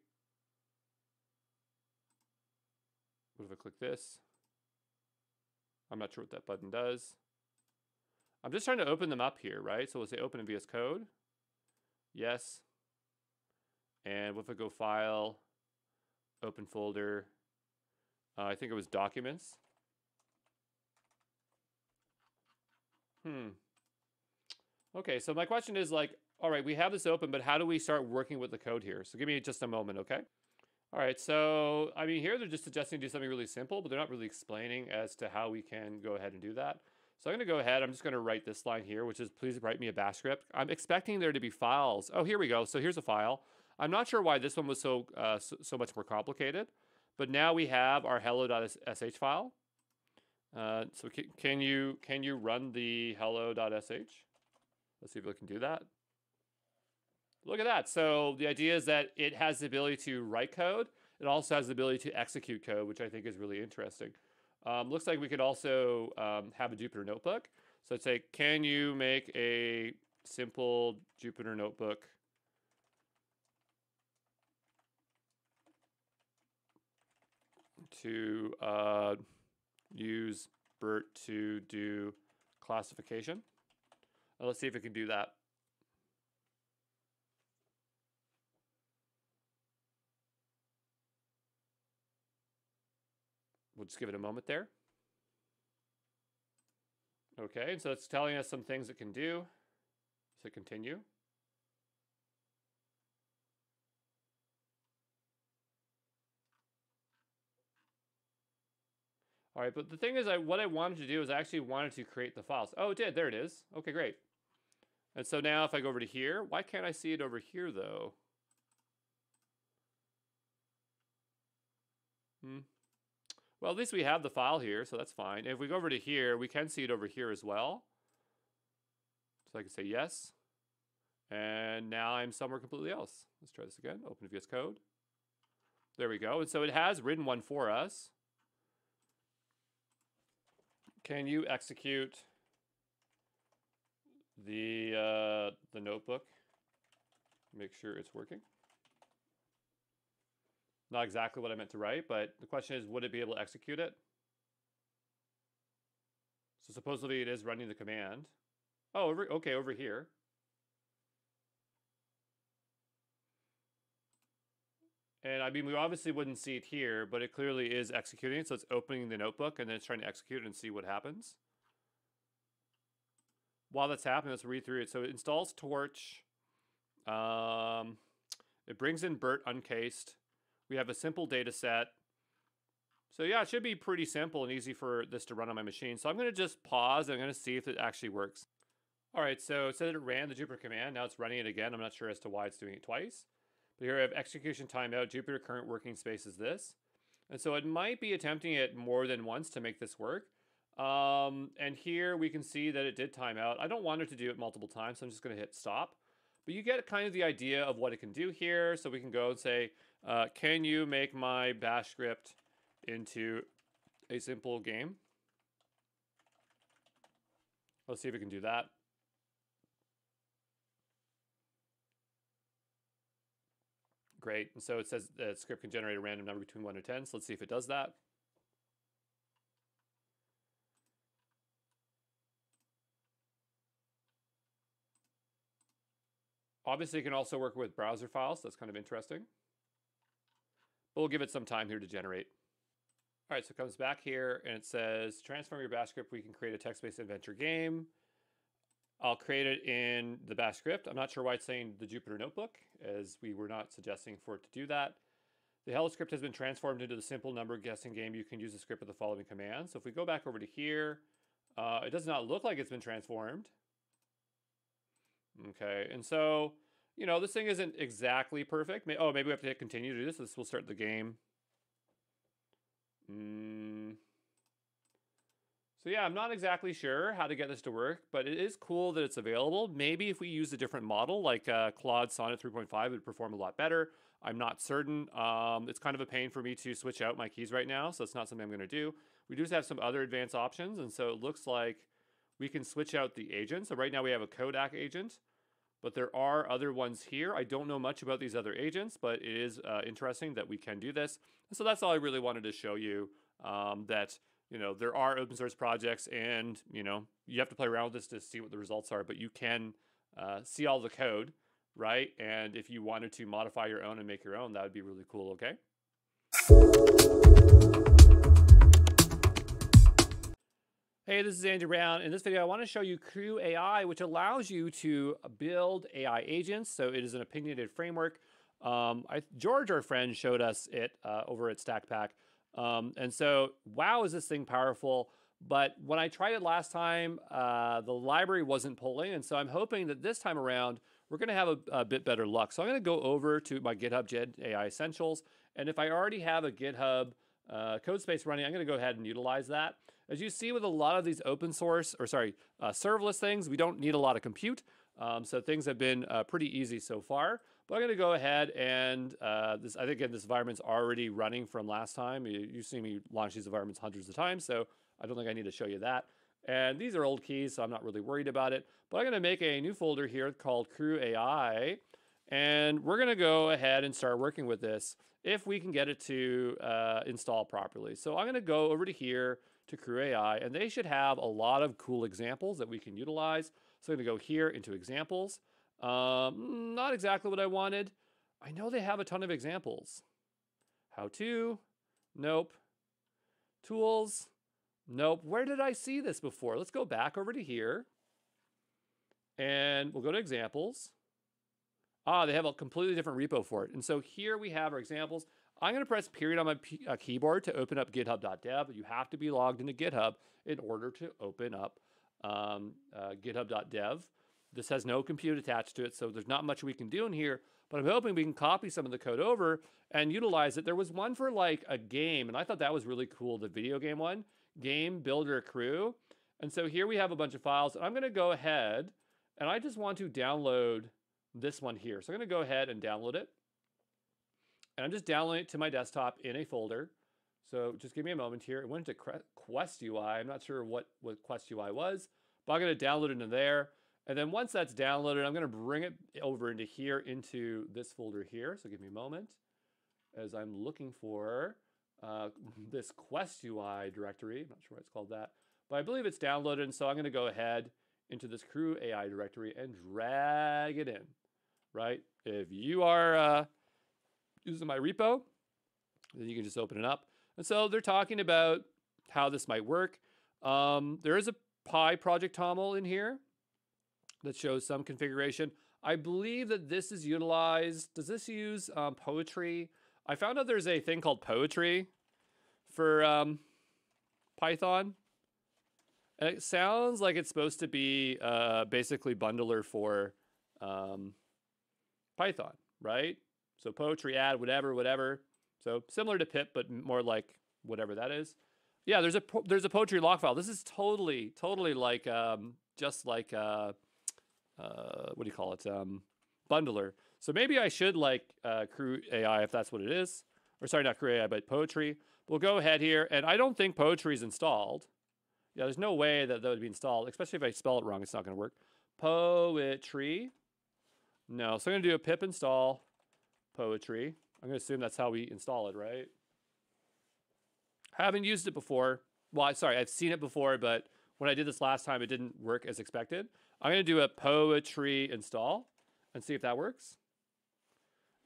What if I click this? I'm not sure what that button does. I'm just trying to open them up here, right? So we'll say open in VS Code. Yes. And what if I go file, open folder, I think it was documents. Okay, so my question is like, all right, we have this open, but how do we start working with the code here? So give me just a moment, okay? All right, so I mean, here they're just suggesting to do something really simple, but they're not really explaining as to how we can go ahead and do that. So I'm gonna go ahead, I'm just gonna write this line here, which is please write me a bash script. I'm expecting there to be files. Oh, here we go. So here's a file. I'm not sure why this one was so much more complicated, but now we have our hello.sh file. So can you run the hello.sh? Let's see if we can do that. Look at that. So the idea is that it has the ability to write code. It also has the ability to execute code, which I think is really interesting. Looks like we could also have a Jupyter notebook. So I'd say, can you make a simple Jupyter notebook to use BERT to do classification? Let's see if it can do that. We'll just give it a moment there. Okay, and so it's telling us some things it can do. So continue. All right, but the thing is, what I wanted to do is I actually wanted to create the files. Oh, it did. There it is. Okay, great. And so now if I go over to here, why can't I see it over here, though? Well, at least we have the file here, so that's fine. If we go over to here, we can see it over here as well. So I can say yes. And now I'm somewhere completely else. Let's try this again. Open VS Code. There we go. And so it has written one for us. Can you execute the notebook? Make sure it's working. Not exactly what I meant to write, but the question is, would it be able to execute it? So supposedly it is running the command. Oh, okay, over here. And I mean, we obviously wouldn't see it here, but it clearly is executing. So it's opening the notebook and then it's trying to execute and see what happens. While that's happening, let's read through it. So it installs Torch. It brings in BERT uncased. We have a simple data set. So yeah, it should be pretty simple and easy for this to run on my machine. So I'm going to just pause and I'm going to see if it actually works. All right, so it said it ran the Jupyter command. Now it's running it again. I'm not sure as to why it's doing it twice. But here I have execution timeout. Jupyter current working space is this. And so it might be attempting it more than once to make this work. And here we can see that it did timeout. I don't want it to do it multiple times, so I'm just going to hit stop. But you get kind of the idea of what it can do here. So we can go and say, can you make my bash script into a simple game? Let's see if we can do that. Great. And so it says the script can generate a random number between 1 and 10. So let's see if it does that. Obviously, it can also work with browser files. So that's kind of interesting. But we'll give it some time here to generate. All right, so it comes back here and it says, transform your bash script. We can create a text-based adventure game. I'll create it in the bash script. I'm not sure why it's saying the Jupyter notebook, as we were not suggesting for it to do that. The hello script has been transformed into the simple number guessing game. You can use the script with the following commands. So if we go back over to here, it does not look like it's been transformed. Okay, and so, you know, this thing isn't exactly perfect. Oh, maybe we have to hit continue to do this. This will start the game. So yeah, I'm not exactly sure how to get this to work, but it is cool that it's available. Maybe if we use a different model, like Claude Sonnet 3.5, it would perform a lot better. I'm not certain. It's kind of a pain for me to switch out my keys right now, so it's not something I'm going to do. We do have some other advanced options, and so it looks like we can switch out the agent. So right now we have a Kodak agent, but there are other ones here. I don't know much about these other agents, but it is interesting that we can do this. And so that's all I really wanted to show you, that, you know, there are open source projects and, you know, you have to play around with this to see what the results are, but you can see all the code, right? And if you wanted to modify your own and make your own, that would be really cool, okay? Hey, this is Andy Brown. In this video, I want to show you Crew AI, which allows you to build AI agents. So it is an opinionated framework. George, our friend, showed us it over at StackPack. And so, wow, is this thing powerful. But when I tried it last time, the library wasn't pulling. And so I'm hoping that this time around, we're going to have a bit better luck. So I'm going to go over to my GitHub GenAI Essentials. And if I already have a GitHub code space running, I'm going to go ahead and utilize that. As you see with a lot of these open source, serverless things, we don't need a lot of compute. So things have been pretty easy so far. But I'm going to go ahead and I think again, this environment's already running from last time. You've seen me launch these environments hundreds of times, so I don't think I need to show you that. And these are old keys, so I'm not really worried about it. But I'm going to make a new folder here called Crew AI. And we're going to go ahead and start working with this if we can get it to install properly. So I'm going to go over to here to Crew AI, and they should have a lot of cool examples that we can utilize. So I'm going to go here into examples. Not exactly what I wanted. I know they have a ton of examples. How to? Nope. Tools? Nope. Where did I see this before? Let's go back over to here. And we'll go to examples. They have a completely different repo for it. And so here we have our examples. I'm going to press period on my keyboard to open up github.dev. You have to be logged into GitHub in order to open up github.dev. This has no compute attached to it, so there's not much we can do in here, but I'm hoping we can copy some of the code over and utilize it. There was one for like a game, and I thought that was really cool, the video game one, Game Builder Crew. And so here we have a bunch of files, and I'm going to go ahead, and I just want to download this one here. So I'm going to go ahead and download it. And I'm just downloading it to my desktop in a folder. So just give me a moment here. It went to Quest UI. I'm not sure what Quest UI was, but I'm going to download it into there. And then once that's downloaded, I'm going to bring it over into here, into this folder here. So give me a moment as I'm looking for this Quest UI directory. I'm not sure why it's called that, but I believe it's downloaded. And so I'm going to go ahead into this Crew AI directory and drag it in, right? If you are using my repo, then you can just open it up. And so they're talking about how this might work. There is a Pi project toml in here that shows some configuration. I believe that this is utilized. Does this use poetry? I found out there's a thing called poetry for Python. And it sounds like it's supposed to be basically bundler for Python, right? So poetry add, whatever. So similar to pip, but more like whatever that is. Yeah, there's a poetry log file. This is totally like just like what do you call it? Bundler. So maybe I should like Crew AI if that's what it is. Or sorry, not Crew AI, but poetry. We'll go ahead here, and I don't think poetry is installed. Yeah, there's no way that would be installed, especially if I spell it wrong. It's not going to work. Poetry. No, so I'm going to do a pip install poetry. I'm going to assume that's how we install it, right? I haven't used it before. Well, sorry, I've seen it before, but when I did this last time, it didn't work as expected. I'm going to do a poetry install and see if that works.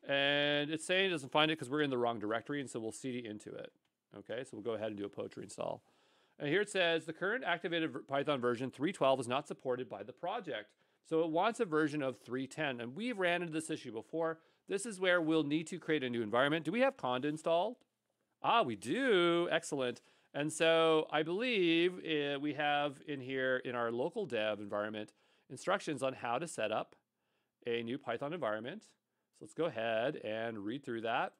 And it's saying it doesn't find it because we're in the wrong directory, and so we'll cd into it. Okay, so we'll go ahead and do a poetry install. And here it says, the current activated Python version 3.12 is not supported by the project. So it wants a version of 3.10. And we've ran into this issue before. This is where we'll need to create a new environment. Do we have conda installed? We do. Excellent. And so I believe we have in here in our local dev environment instructions on how to set up a new Python environment. So let's go ahead and read through that.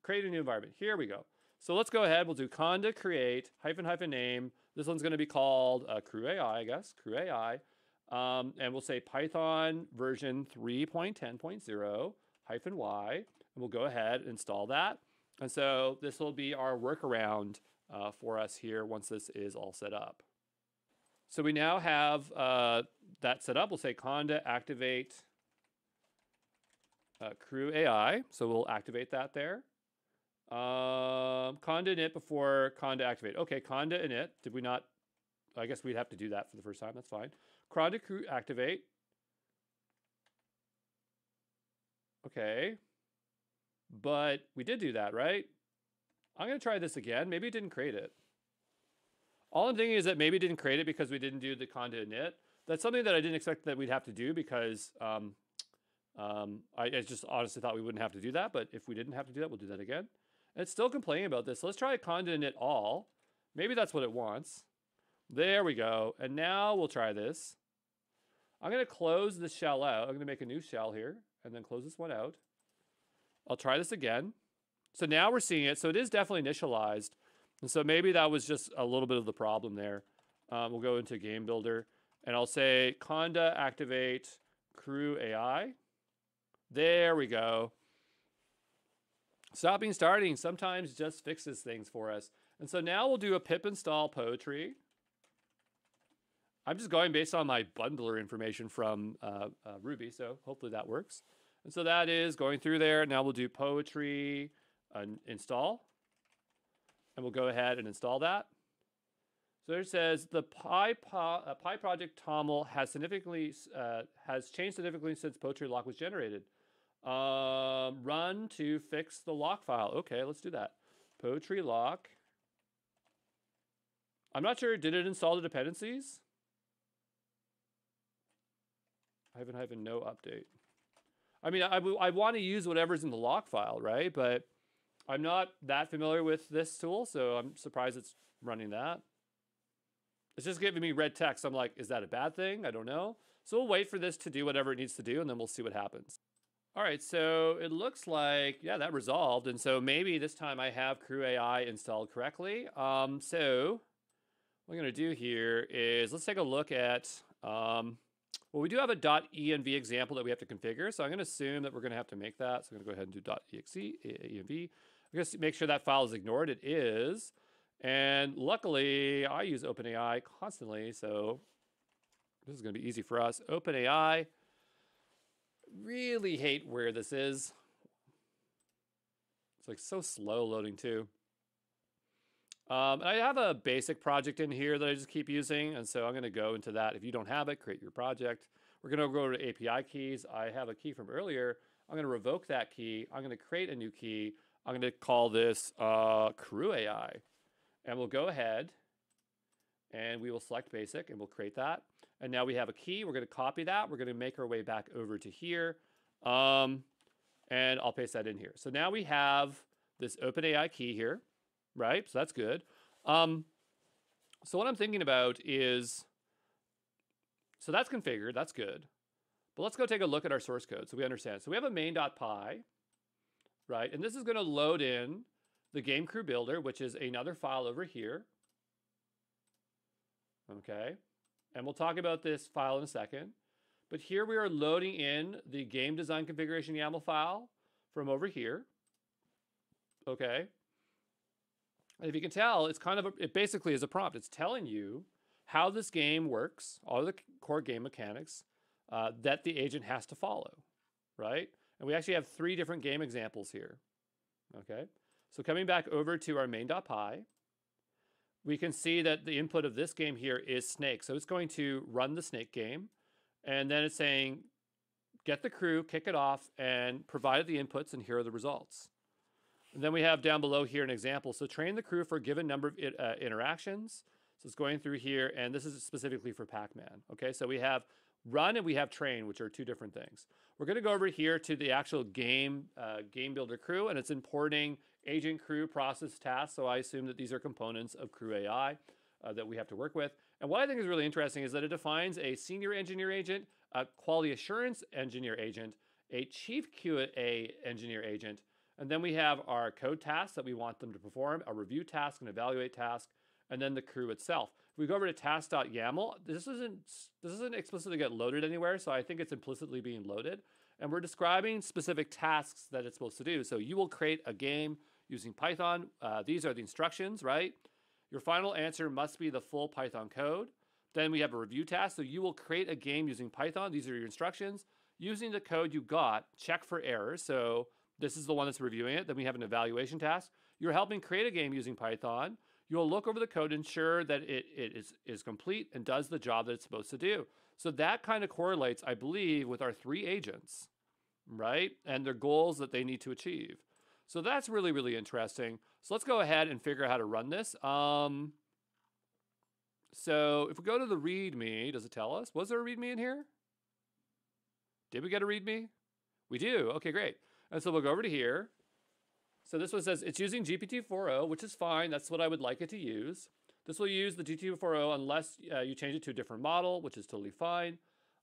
Create a new environment. Here we go. So let's go ahead. We'll do conda create -- name. This one's going to be called Crew AI, I guess. Crew AI. And we'll say Python version 3.10.0 -y. And we'll go ahead and install that. And so this will be our workaround for us here once this is all set up. So we now have that set up. We'll say conda activate Crew AI. So we'll activate that there. Conda init before conda activate. Okay, conda init. Did we not? I guess we'd have to do that for the first time. That's fine. Conda crew activate. Okay. but we did do that, right? I'm going to try this again. Maybe it didn't create it. All I'm thinking is that maybe it didn't create it because we didn't do the conda init. That's something that I didn't expect that we'd have to do because I just honestly thought we wouldn't have to do that. But if we didn't have to do that, we'll do that again. And it's still complaining about this. So let's try conda init all. Maybe that's what it wants. There we go. And now we'll try this. I'm going to close the shell out. I'm going to make a new shell here and then close this one out. I'll try this again. So now we're seeing it. So it is definitely initialized. And so maybe that was just a little bit of the problem there. We'll go into Game Builder. And I'll say conda activate crew AI. There we go. Stopping starting sometimes just fixes things for us. And so now we'll do a pip install poetry. I'm just going based on my bundler information from Ruby, so hopefully that works. And so that is going through there. Now we'll do poetry install. And we'll go ahead and install that. So it says the Pi project toml has changed significantly since poetry lock was generated. Run to fix the lock file. Okay, let's do that. Poetry lock. I'm not sure. Did it install the dependencies? Hyphen no update. I mean, I want to use whatever's in the lock file, right? But I'm not that familiar with this tool, so I'm surprised it's running that. It's just giving me red text. I'm like, is that a bad thing? I don't know. So we'll wait for this to do whatever it needs to do, and then we'll see what happens. All right, so it looks like, yeah, that resolved. And so maybe this time I have Crew AI installed correctly. So what I'm going to do here is let's take a look at, well, we do have a .env example that we have to configure. So I'm going to assume that we're going to have to make that. So I'm going to go ahead and do .exe, env. I'm going to make sure that file is ignored. It is. And luckily, I use OpenAI constantly. So this is going to be easy for us. OpenAI. Really hate where this is. It's like so slow loading too. I have a basic project in here that I just keep using. And so I'm going to go into that. If you don't have it, create your project. We're going to go to API keys. I have a key from earlier. I'm going to revoke that key. I'm going to create a new key. I'm going to call this Crew AI. And we'll go ahead and we will select basic and we'll create that. And now we have a key. We're going to copy that. We're going to make our way back over to here. And I'll paste that in here. So now we have this OpenAI key here, right? So that's good. So what I'm thinking about is, so that's configured. That's good. But let's go take a look at our source code so we understand. So we have a main.py, right? And this is going to load in the game crew builder, which is another file over here. Okay. And we'll talk about this file in a second. But here we are loading in the game design configuration YAML file from over here. Okay. And if you can tell, it's kind of, it basically is a prompt. It's telling you how this game works, all the core game mechanics that the agent has to follow, right? And we actually have 3 different game examples here. Okay. So coming back over to our main.py, we can see that the input of this game here is snake. So it's going to run the snake game. And then it's saying, get the crew, kick it off, and provide the inputs, and here are the results. And then we have down below here an example. So train the crew for a given number of interactions. So it's going through here, and this is specifically for Pac-Man. Okay, so we have run and we have train, which are 2 different things. We're going to go over here to the actual game builder crew, and it's importing agent, crew, process, task. So I assume that these are components of Crew AI that we have to work with. And what I think is really interesting is that it defines a senior engineer agent, a quality assurance engineer agent, a chief QA engineer agent, and then we have our code tasks that we want them to perform, a review task, an evaluate task, and then the crew itself. If we go over to task.yaml, this doesn't explicitly get loaded anywhere, so I think it's implicitly being loaded. And we're describing specific tasks that it's supposed to do. So you will create a game using Python. These are the instructions, right? Your final answer must be the full Python code. Then we have a review task. So you will create a game using Python. These are your instructions. Using the code you got, check for errors. So this is the one that's reviewing it. Then we have an evaluation task. You're helping create a game using Python. You'll look over the code, ensure that it is complete and does the job that it's supposed to do. So that kind of correlates, I believe, with our 3 agents, right? And their goals that they need to achieve. So that's really, really interesting. So let's go ahead and figure out how to run this. So if we go to the README, does it tell us? Was there a README in here? Did we get a README? We do. Okay, great. And so we'll go over to here. So this one says it's using GPT-4o, which is fine. That's what I would like it to use. This will use the GPT-4o unless you change it to a different model, which is totally fine.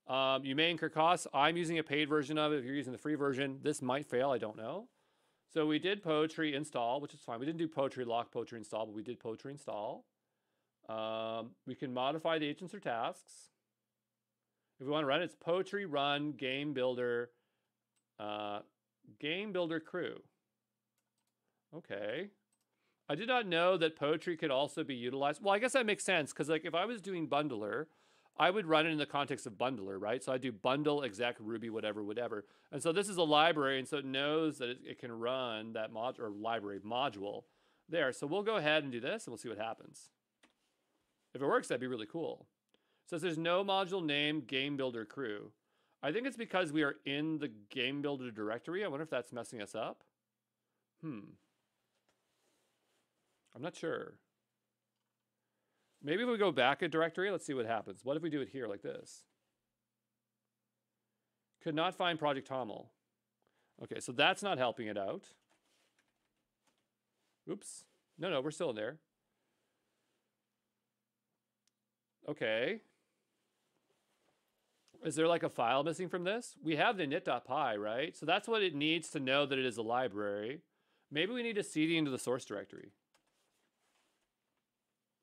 You may incur costs. I'm using a paid version of it. If you're using the free version, this might fail. I don't know. So we did poetry install, which is fine. We didn't do poetry lock, poetry install, but we did poetry install. We can modify the agents or tasks. If we want to run it, it's poetry run game builder crew. Okay. I did not know that poetry could also be utilized. Well, I guess that makes sense because like if I was doing bundler, I would run it in the context of bundler, right? So I do bundle exec Ruby whatever, whatever. And so this is a library, and so it knows that it can run that mod or library module there. So we'll go ahead and do this, and we'll see what happens. If it works, that'd be really cool. So it says no module name game builder crew. I think it's because we are in the game builder directory. I wonder if that's messing us up. I'm not sure. Maybe if we go back a directory, let's see what happens. What if we do it here like this? Could not find Project Toml. Okay, so that's not helping it out. Oops. No, we're still in there. Okay. Is there like a file missing from this? We have the init.py, right? So that's what it needs to know that it is a library. Maybe we need to cd into the source directory.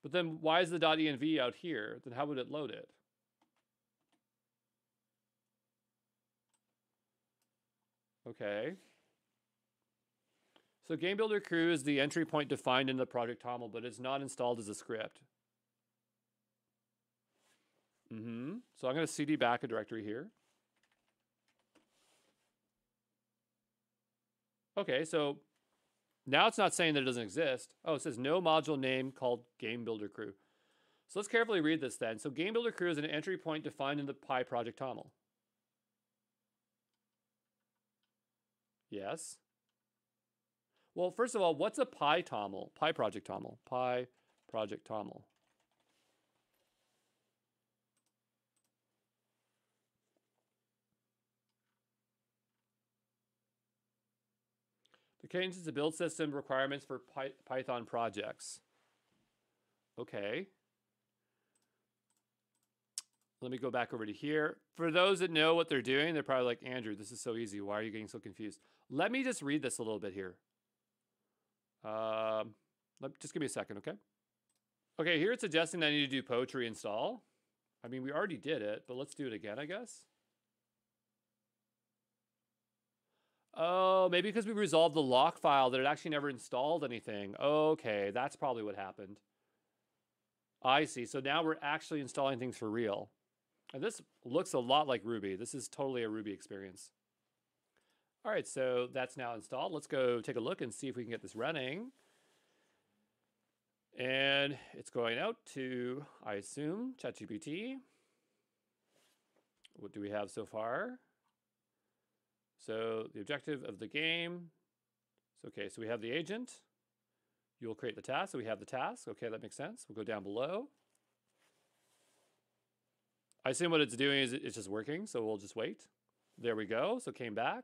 But then why is the .env out here? Then how would it load it? Okay. So Game Builder Crew is the entry point defined in the Project Toml, but it's not installed as a script. So I'm going to cd back a directory here. Okay, so now it's not saying that it doesn't exist. Oh, it says no module name called Game Builder Crew. So let's carefully read this then. So Game Builder Crew is an entry point defined in the Pi Project Toml. Yes. Well, first of all, what's a Pi Toml? Pi Project Toml. Pi Project Toml. The changes to build system requirements for Python projects. Okay. Let me go back over to here. For those that know what they're doing, they're probably like, Andrew, this is so easy. Why are you getting so confused? Let me just read this a little bit here. Just give me a second, okay? Okay, here it's suggesting that I need to do poetry install. I mean, we already did it, but let's do it again, I guess. Oh, maybe because we resolved the lock file that it actually never installed anything. Okay, that's probably what happened. I see. So now we're actually installing things for real. And this looks a lot like Ruby. This is totally a Ruby experience. All right, so that's now installed. Let's go take a look and see if we can get this running. And it's going out to, I assume, ChatGPT. What do we have so far? So the objective of the game. So, okay, so we have the agent. You'll create the task. So we have the task. Okay, that makes sense. We'll go down below. I assume what it's doing is it's just working, so we'll just wait. There we go. So came back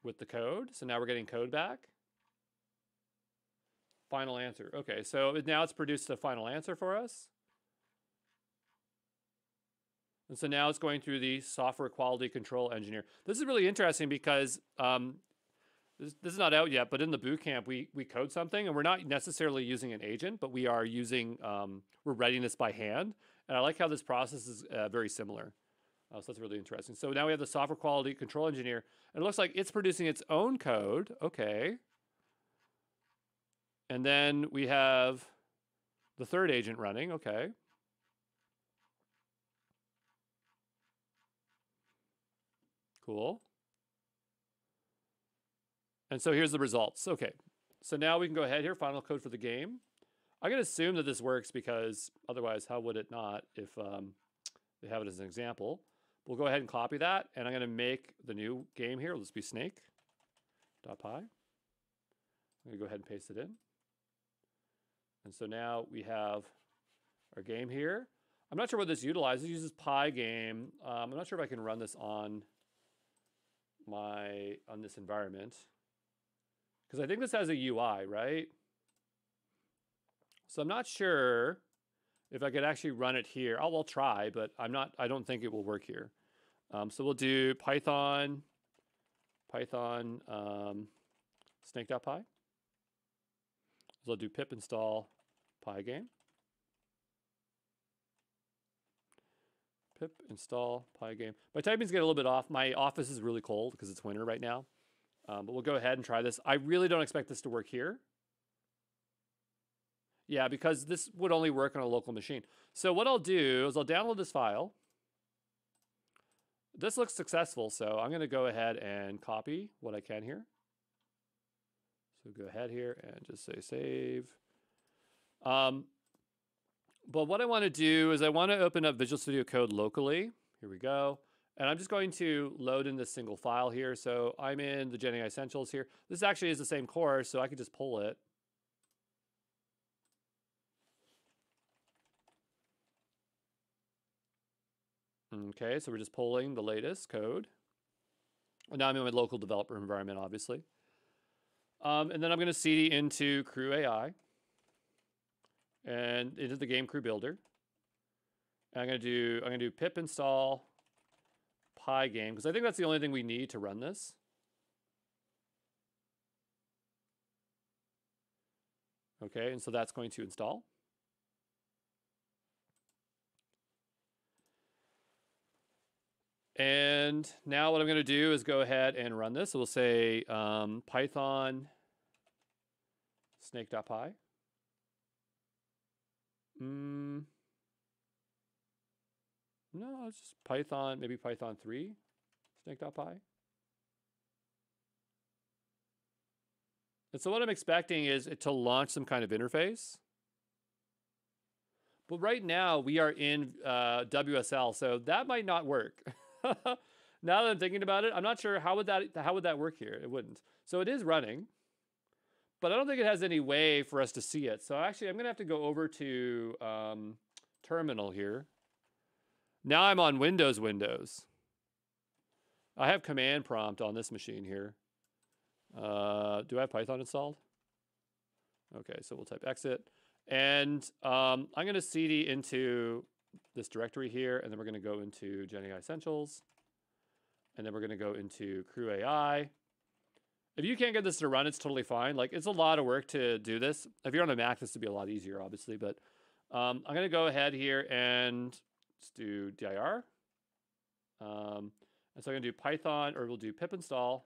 with the code. So now we're getting code back. Final answer. Okay, so now it's produced a final answer for us. And so now it's going through the software quality control engineer. This is really interesting because this is not out yet, but in the bootcamp, we code something and we're not necessarily using an agent, but we are using, we're writing this by hand. And I like how this process is very similar. So that's really interesting. So now we have the software quality control engineer, and it looks like it's producing its own code. Okay. And then we have the third agent running. Okay. Cool. And so here's the results. Okay, so now we can go ahead here, final code for the game. I'm going to assume that this works because otherwise how would it not if they have it as an example. We'll go ahead and copy that, and I'm going to make the new game here. Let's be snake.py. I'm going to go ahead and paste it in. And so now we have our game here. I'm not sure what this utilizes. It uses Pygame. I'm not sure if I can run this on this environment, because I think this has a UI, right? So I'm not sure if I could actually run it here. I'll try, but I don't think it will work here. So we'll do Python snake.py. So I'll do pip install Pygame. Pip install Pygame. My typing's getting a little bit off. My office is really cold because it's winter right now. But we'll go ahead and try this. I really don't expect this to work here. Yeah, because this would only work on a local machine. So what I'll do is I'll download this file. This looks successful, so I'm going to go ahead and copy what I can here. So go ahead here and just say save. But what I want to do is I want to open up Visual Studio Code locally. Here we go. And I'm just going to load in this single file here. So I'm in the GenAI Essentials here. This actually is the same course, so I could just pull it. Okay, so we're just pulling the latest code. And now I'm in my local developer environment, obviously. And then I'm going to cd into Crew AI and into the game crew builder. And I'm going to do pip install Pygame, because I think that's the only thing we need to run this. Okay, and so that's going to install. And now what I'm going to do is go ahead and run this. So we'll say Python snake.py. No, it's just Python, maybe Python 3 snake.py. And so what I'm expecting is it to launch some kind of interface. But right now we are in WSL, so that might not work. Now that I'm thinking about it, I'm not sure how would that work here. It wouldn't. So it is running, but I don't think it has any way for us to see it. So actually, I'm going to have to go over to terminal here. Now I'm on Windows. I have command prompt on this machine here. Do I have Python installed? Okay, so we'll type exit. And I'm going to cd into this directory here, and then we're going to go into GenAI Essentials, and then we're going to go into Crew AI. If you can't get this to run, it's totally fine. Like, it's a lot of work to do this. If you're on a Mac, this would be a lot easier, obviously. But I'm going to go ahead here and just do dir. And so I'm going to do Python, or we'll do pip install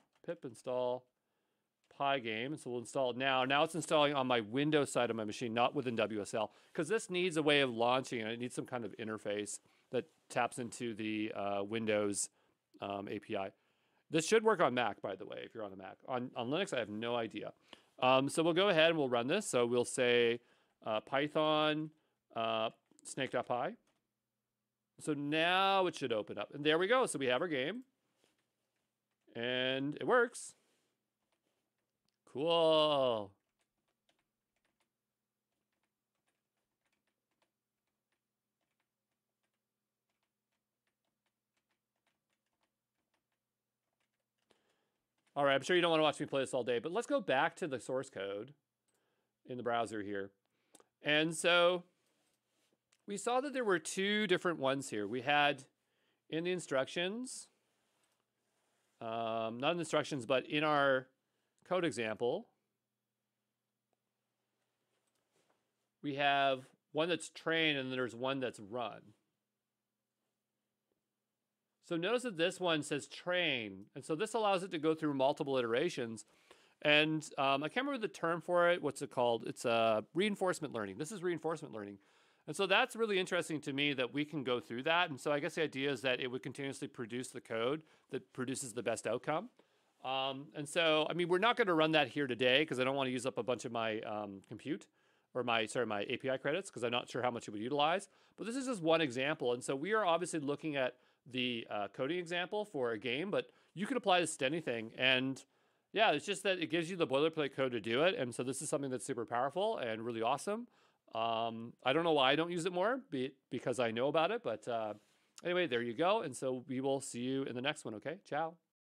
Pygame. And so we'll install it now. Now it's installing on my Windows side of my machine, not within WSL, because this needs a way of launching, and it needs some kind of interface that taps into the Windows API. This should work on Mac, by the way, if you're on a Mac. On Linux, I have no idea. So we'll go ahead and we'll run this. So we'll say Python snake.py. So now it should open up. And there we go. So we have our game. And it works. Cool. All right, I'm sure you don't want to watch me play this all day, but let's go back to the source code in the browser here. And so we saw that there were two different ones here. We had in the instructions, not in the instructions, but in our code example, we have one that's trained and then there's one that's run. So notice that this one says train. And so this allows it to go through multiple iterations. And I can't remember the term for it. What's it called? It's reinforcement learning. This is reinforcement learning. And so that's really interesting to me that we can go through that. And so I guess the idea is that it would continuously produce the code that produces the best outcome. And so, I mean, we're not going to run that here today because I don't want to use up a bunch of my compute or my API credits because I'm not sure how much it would utilize. But this is just one example. And so we are obviously looking at the coding example for a game, but you can apply this to anything. And yeah, it's just that it gives you the boilerplate code to do it. And so this is something that's super powerful and really awesome. I don't know why I don't use it more, because I know about it. But anyway, there you go. And so we will see you in the next one. Okay, ciao.